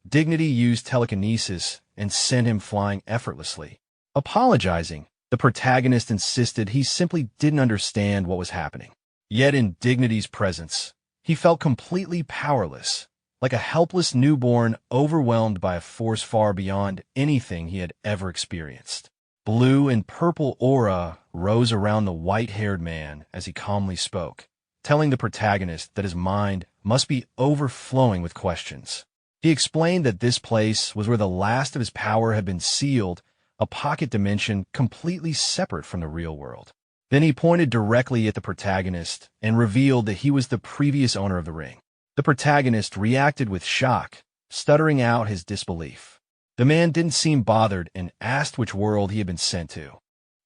Dignity used telekinesis and sent him flying effortlessly. Apologizing, the protagonist insisted he simply didn't understand what was happening. Yet in Dignity's presence, he felt completely powerless, like a helpless newborn overwhelmed by a force far beyond anything he had ever experienced. Blue and purple aura rose around the white-haired man as he calmly spoke, telling the protagonist that his mind must be overflowing with questions. He explained that this place was where the last of his power had been sealed, a pocket dimension completely separate from the real world. Then he pointed directly at the protagonist and revealed that he was the previous owner of the ring. The protagonist reacted with shock, stuttering out his disbelief. The man didn't seem bothered and asked which world he had been sent to.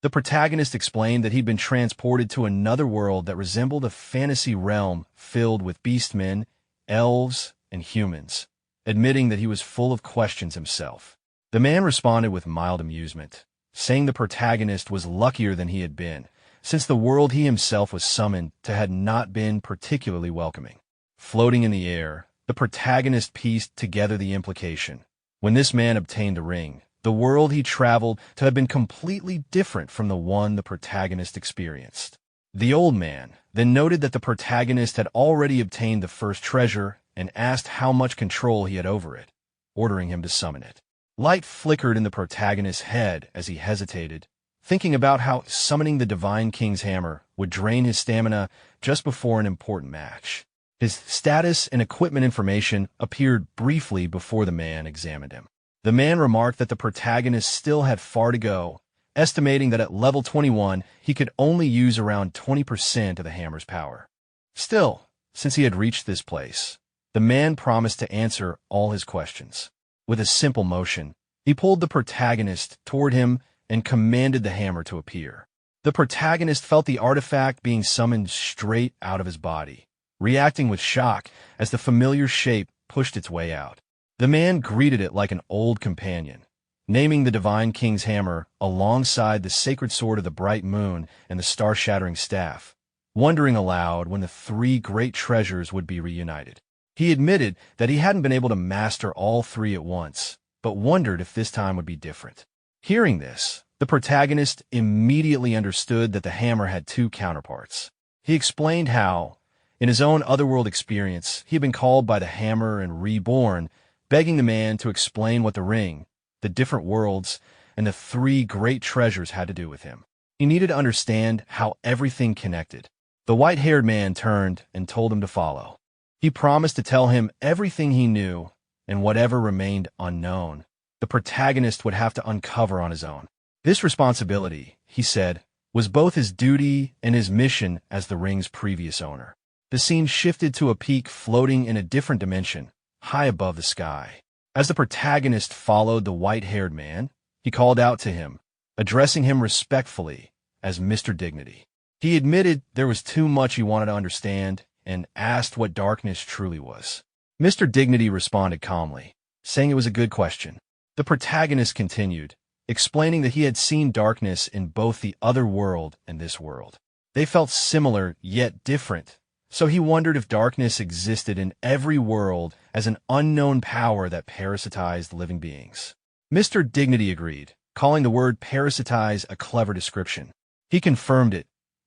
The protagonist explained that he'd been transported to another world that resembled a fantasy realm filled with beastmen, elves, and humans, admitting that he was full of questions himself. The man responded with mild amusement, saying the protagonist was luckier than he had been, since the world he himself was summoned to had not been particularly welcoming. Floating in the air, the protagonist pieced together the implication. When this man obtained the ring, the world he traveled to had been completely different from the one the protagonist experienced. The old man then noted that the protagonist had already obtained the first treasure and asked how much control he had over it, ordering him to summon it. Light flickered in the protagonist's head as he hesitated, thinking about how summoning the Divine King's hammer would drain his stamina just before an important match. His status and equipment information appeared briefly before the man examined him. The man remarked that the protagonist still had far to go, estimating that at level 21 he could only use around 20% of the hammer's power. Still, since he had reached this place, the man promised to answer all his questions. With a simple motion, he pulled the protagonist toward him and commanded the hammer to appear. The protagonist felt the artifact being summoned straight out of his body, reacting with shock as the familiar shape pushed its way out. The man greeted it like an old companion, naming the Divine King's hammer alongside the sacred sword of the bright moon and the star-shattering staff, wondering aloud when the three great treasures would be reunited. He admitted that he hadn't been able to master all three at once, but wondered if this time would be different. Hearing this, the protagonist immediately understood that the hammer had two counterparts. He explained how, in his own otherworld experience, he had been called by the hammer and reborn, begging the man to explain what the ring, the different worlds, and the three great treasures had to do with him. He needed to understand how everything connected. The white-haired man turned and told him to follow. He promised to tell him everything he knew, and whatever remained unknown, the protagonist would have to uncover on his own. This responsibility, he said, was both his duty and his mission as the ring's previous owner. The scene shifted to a peak floating in a different dimension, high above the sky. As the protagonist followed the white-haired man, he called out to him, addressing him respectfully as Mr. Dignity. He admitted there was too much he wanted to understand and asked what darkness truly was. Mr. Dignity responded calmly, saying it was a good question. The protagonist continued, explaining that he had seen darkness in both the other world and this world. They felt similar yet different, so he wondered if darkness existed in every world as an unknown power that parasitized living beings. Mr. Dignity agreed, calling the word parasitize a clever description. He confirmed it.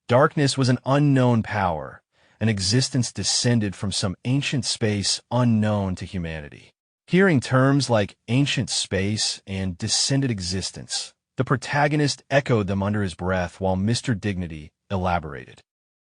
Darkness was an unknown power, an existence descended from some ancient space unknown to humanity. Hearing terms like ancient space and descended existence, the protagonist echoed them under his breath while Mr. Dignity elaborated.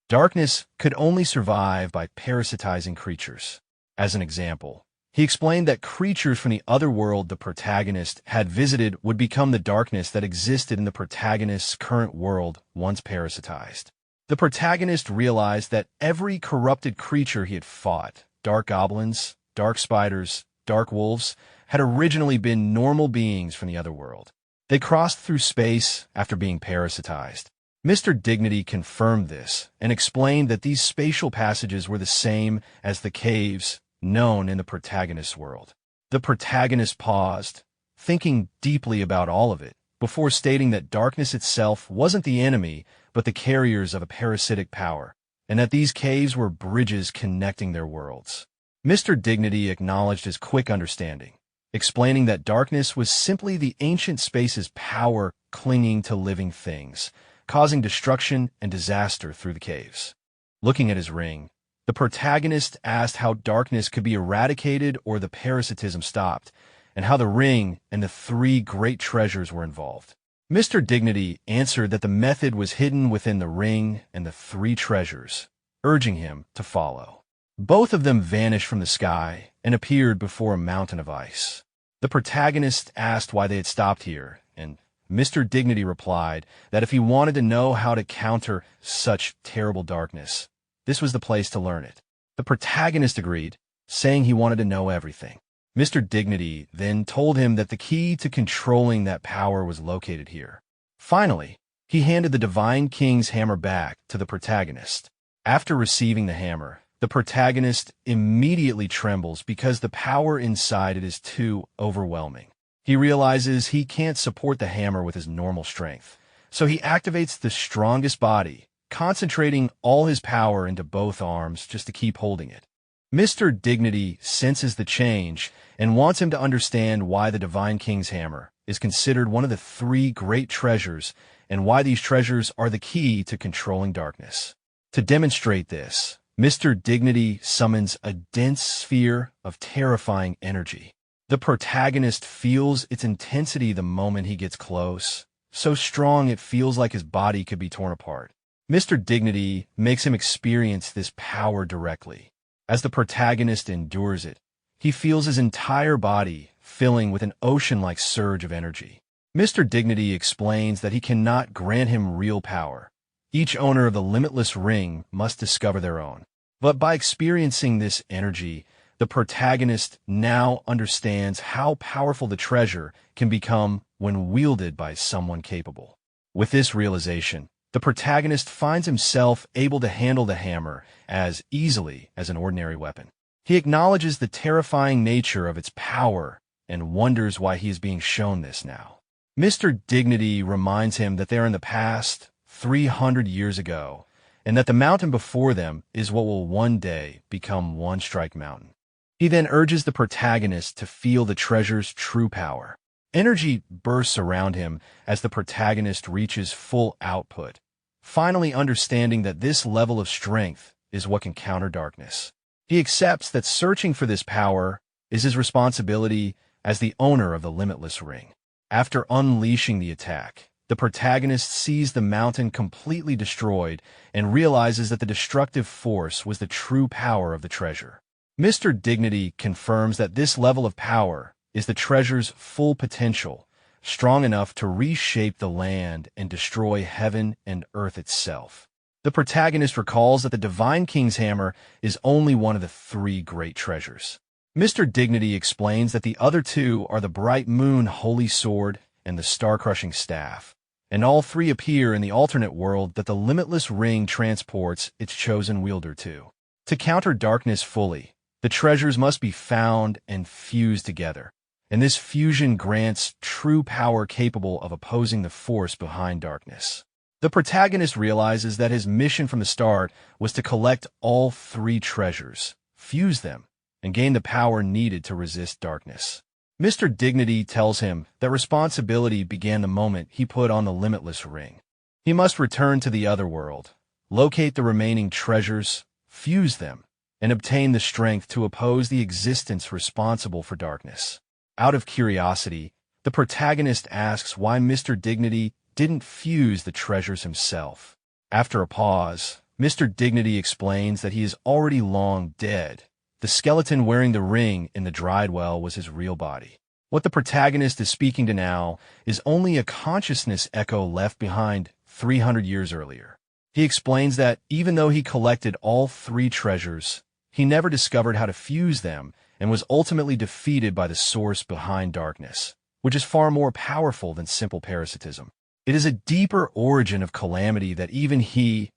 Darkness could only survive by parasitizing creatures. As an example, he explained that creatures from the other world the protagonist had visited would become the darkness that existed in the protagonist's current world once parasitized. The protagonist realized that every corrupted creature he had fought, dark goblins, dark spiders, dark wolves, had originally been normal beings from the other world. They crossed through space after being parasitized. Mr. Dignity confirmed this and explained that these spatial passages were the same as the caves known in the protagonist's world. The protagonist paused, thinking deeply about all of it, before stating that darkness itself wasn't the enemy, but the carriers of a parasitic power, and that these caves were bridges connecting their worlds. Mr. Dignity acknowledged his quick understanding, explaining that darkness was simply the ancient space's power clinging to living things, causing destruction and disaster through the caves. Looking at his ring, the protagonist asked how darkness could be eradicated or the parasitism stopped, and how the ring and the three great treasures were involved. Mr. Dignity answered that the method was hidden within the ring and the three treasures, urging him to follow. Both of them vanished from the sky and appeared before a mountain of ice. The protagonist asked why they had stopped here, and Mr. Dignity replied that if he wanted to know how to counter such terrible darkness, this was the place to learn it. The protagonist agreed, saying he wanted to know everything. Mr. Dignity then told him that the key to controlling that power was located here. Finally, he handed the Divine King's hammer back to the protagonist. After receiving the hammer, the protagonist immediately trembles because the power inside it is too overwhelming. He realizes he can't support the hammer with his normal strength, so he activates the strongest body, concentrating all his power into both arms just to keep holding it. Mr. Dignity senses the change and wants him to understand why the Divine King's hammer is considered one of the three great treasures and why these treasures are the key to controlling darkness. To demonstrate this, Mr. Dignity summons a dense sphere of terrifying energy. The protagonist feels its intensity the moment he gets close, so strong it feels like his body could be torn apart. Mr. Dignity makes him experience this power directly. As the protagonist endures it, he feels his entire body filling with an ocean-like surge of energy. Mr. Dignity explains that he cannot grant him real power. Each owner of the limitless ring must discover their own. But by experiencing this energy, the protagonist now understands how powerful the treasure can become when wielded by someone capable. With this realization, the protagonist finds himself able to handle the hammer as easily as an ordinary weapon. He acknowledges the terrifying nature of its power and wonders why he is being shown this now. Mr. Dignity reminds him that they are in the past, 300 years ago, and that the mountain before them is what will one day become One Strike Mountain. He then urges the protagonist to feel the treasure's true power. Energy bursts around him as the protagonist reaches full output, finally understanding that this level of strength is what can counter darkness. He accepts that searching for this power is his responsibility as the owner of the Limitless Ring. After unleashing the attack, the protagonist sees the mountain completely destroyed and realizes that the destructive force was the true power of the treasure. Mr. Dignity confirms that this level of power is the treasure's full potential, strong enough to reshape the land and destroy heaven and earth itself. The protagonist recalls that the Divine King's hammer is only one of the 3 great treasures. Mr. Dignity explains that the other 2 are the Bright Moon Holy Sword and the Star-Crushing Staff, and all 3 appear in the alternate world that the Limitless Ring transports its chosen wielder to. To counter darkness fully, the treasures must be found and fused together, and this fusion grants true power capable of opposing the force behind darkness. The protagonist realizes that his mission from the start was to collect all 3 treasures, fuse them, and gain the power needed to resist darkness. Mr. Dignity tells him that responsibility began the moment he put on the Limitless Ring. He must return to the other world, locate the remaining treasures, fuse them, and obtain the strength to oppose the existence responsible for darkness. Out of curiosity, the protagonist asks why Mr. Dignity didn't fuse the treasures himself. After a pause, Mr. Dignity explains that he is already long dead. The skeleton wearing the ring in the dried well was his real body. What the protagonist is speaking to now is only a consciousness echo left behind 300 years earlier. He explains that even though he collected all 3 treasures, he never discovered how to fuse them and was ultimately defeated by the source behind darkness, which is far more powerful than simple parasitism. It is a deeper origin of calamity that even he,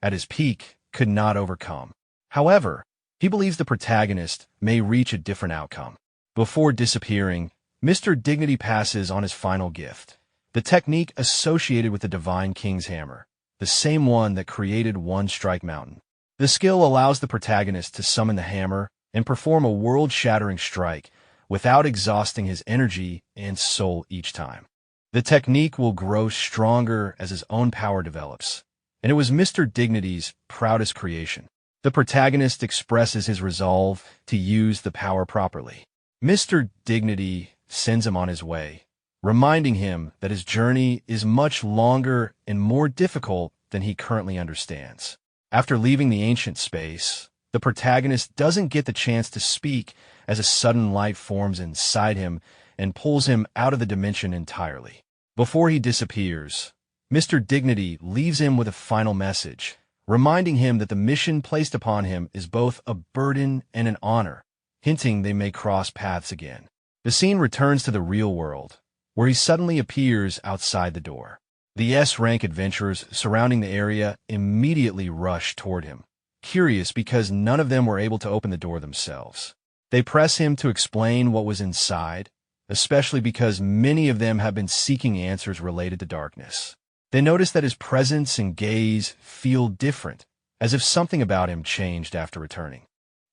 at his peak, could not overcome. However, he believes the protagonist may reach a different outcome. Before disappearing, Mr. Dignity passes on his final gift, the technique associated with the Divine King's hammer, the same one that created One Strike Mountain. The skill allows the protagonist to summon the hammer and perform a world-shattering strike without exhausting his energy and soul each time. The technique will grow stronger as his own power develops, and it was Mr. Dignity's proudest creation. The protagonist expresses his resolve to use the power properly. Mr. Dignity sends him on his way, reminding him that his journey is much longer and more difficult than he currently understands. After leaving the ancient space, the protagonist doesn't get the chance to speak as a sudden light forms inside him and pulls him out of the dimension entirely. Before he disappears, Mr. Dignity leaves him with a final message, reminding him that the mission placed upon him is both a burden and an honor, hinting they may cross paths again. The scene returns to the real world, where he suddenly appears outside the door. The S-rank adventurers surrounding the area immediately rush toward him, curious because none of them were able to open the door themselves. They press him to explain what was inside, especially because many of them have been seeking answers related to darkness. They notice that his presence and gaze feel different, as if something about him changed after returning.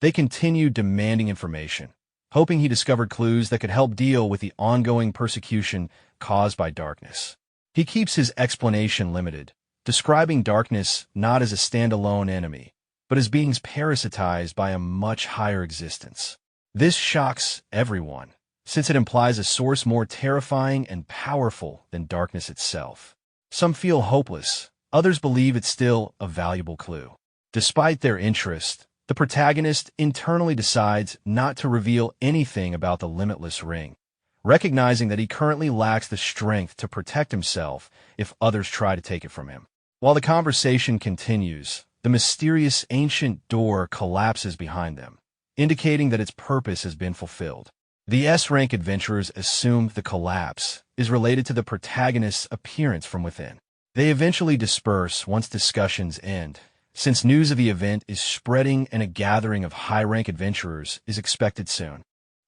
They continue demanding information, hoping he discovered clues that could help deal with the ongoing persecution caused by darkness. He keeps his explanation limited, describing darkness not as a standalone enemy, but as beings parasitized by a much higher existence. This shocks everyone, since it implies a source more terrifying and powerful than darkness itself. Some feel hopeless, others believe it's still a valuable clue. Despite their interest, the protagonist internally decides not to reveal anything about the Limitless Ring, recognizing that he currently lacks the strength to protect himself if others try to take it from him. While the conversation continues, the mysterious ancient door collapses behind them, indicating that its purpose has been fulfilled. The S-rank adventurers assume the collapse is related to the protagonist's appearance from within. They eventually disperse once discussions end, since news of the event is spreading and a gathering of high-rank adventurers is expected soon.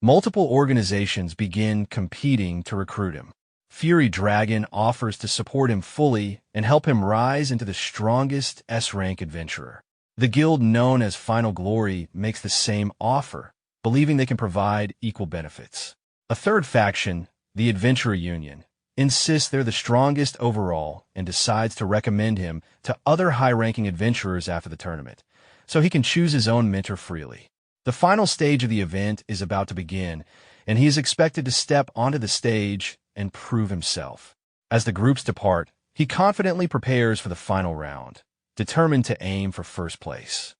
Multiple organizations begin competing to recruit him. Fury Dragon offers to support him fully and help him rise into the strongest S-rank adventurer. The guild known as Final Glory makes the same offer, believing they can provide equal benefits. A third faction, the Adventurer Union, insists they're the strongest overall and decides to recommend him to other high-ranking adventurers after the tournament, so he can choose his own mentor freely. The final stage of the event is about to begin, and he is expected to step onto the stage and prove himself. As the groups depart, he confidently prepares for the final round, determined to aim for first place.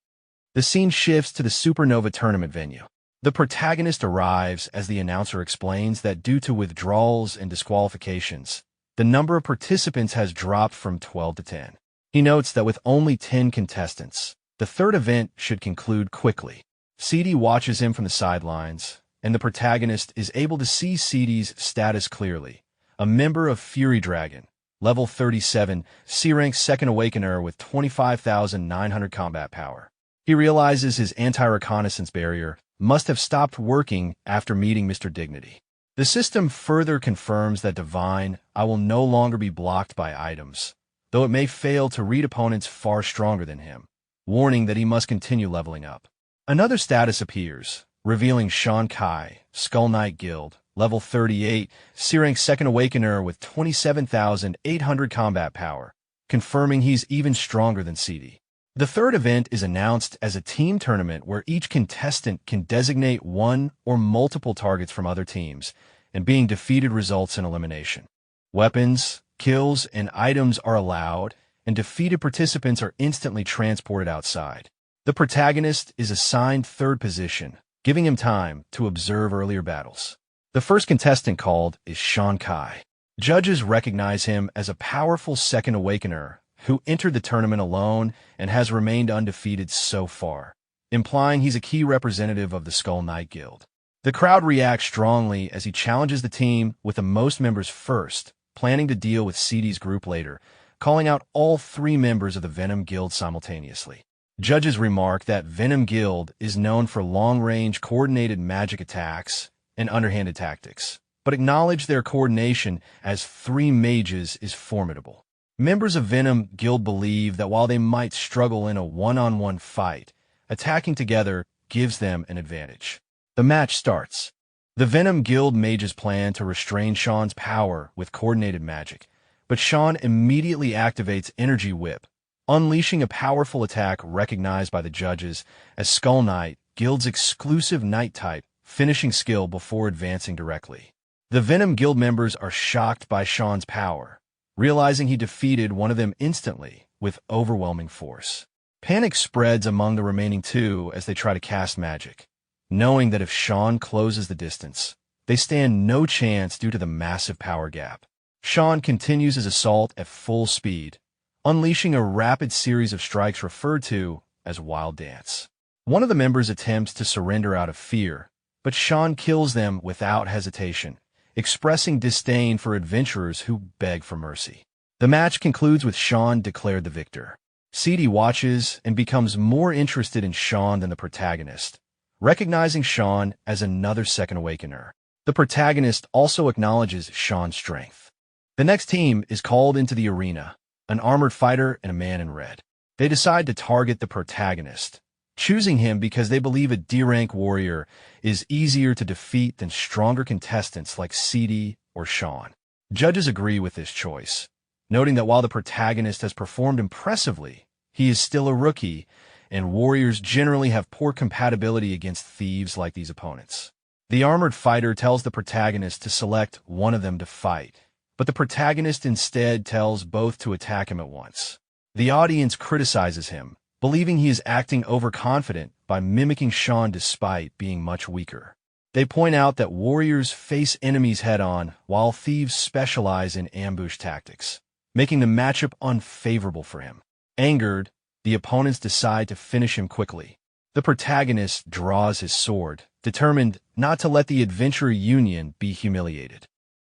The scene shifts to the Supernova tournament venue. The protagonist arrives as the announcer explains that due to withdrawals and disqualifications, the number of participants has dropped from 12 to 10. He notes that with only 10 contestants, the third event should conclude quickly. CD watches him from the sidelines, and the protagonist is able to see CD's status clearly. A member of Fury Dragon, level 37, C-rank second awakener with 25,900 combat power. He realizes his anti-reconnaissance barrier must have stopped working after meeting Mr. Dignity. The system further confirms that Divine I will no longer be blocked by items, though it may fail to read opponents far stronger than him, warning that he must continue leveling up. Another status appears, revealing Sean Kai, Skull Knight Guild, level 38, C-rank second awakener with 27,800 combat power, confirming he's even stronger than CD. The third event is announced as a team tournament where each contestant can designate one or multiple targets from other teams, and being defeated results in elimination. Weapons, kills, and items are allowed, and defeated participants are instantly transported outside. The protagonist is assigned third position, giving him time to observe earlier battles. The first contestant called is Sean Kai. Judges recognize him as a powerful second awakener who entered the tournament alone and has remained undefeated so far, implying he's a key representative of the Skull Knight Guild. The crowd reacts strongly as he challenges the team with the most members first, planning to deal with CD's group later, calling out all three members of the Venom Guild simultaneously. Judges remark that Venom Guild is known for long-range coordinated magic attacks and underhanded tactics, but acknowledge their coordination as three mages is formidable. Members of Venom Guild believe that while they might struggle in a one-on-one fight, attacking together gives them an advantage. The match starts. The Venom Guild mages plan to restrain Sean's power with coordinated magic, but Sean immediately activates Energy Whip, unleashing a powerful attack recognized by the judges as Skull Knight, Guild's exclusive Knight type, finishing skill before advancing directly. The Venom Guild members are shocked by Sean's power, realizing he defeated one of them instantly with overwhelming force. Panic spreads among the remaining two as they try to cast magic, knowing that if Sean closes the distance, they stand no chance due to the massive power gap. Sean continues his assault at full speed, unleashing a rapid series of strikes referred to as Wild Dance. One of the members attempts to surrender out of fear, but Sean kills them without hesitation, expressing disdain for adventurers who beg for mercy. The match concludes with Sean declared the victor. CD watches and becomes more interested in Sean than the protagonist, recognizing Sean as another second awakener. The protagonist also acknowledges Sean's strength. The next team is called into the arena, an armored fighter and a man in red. They decide to target the protagonist, choosing him because they believe a D-rank warrior is easier to defeat than stronger contestants like CD or Sean. Judges agree with this choice, noting that while the protagonist has performed impressively, he is still a rookie, and warriors generally have poor compatibility against thieves like these opponents. The armored fighter tells the protagonist to select one of them to fight, but the protagonist instead tells both to attack him at once. The audience criticizes him, believing he is acting overconfident by mimicking Sean despite being much weaker. They point out that warriors face enemies head-on while thieves specialize in ambush tactics, making the matchup unfavorable for him. Angered, the opponents decide to finish him quickly. The protagonist draws his sword, determined not to let the Adventurer Union be humiliated.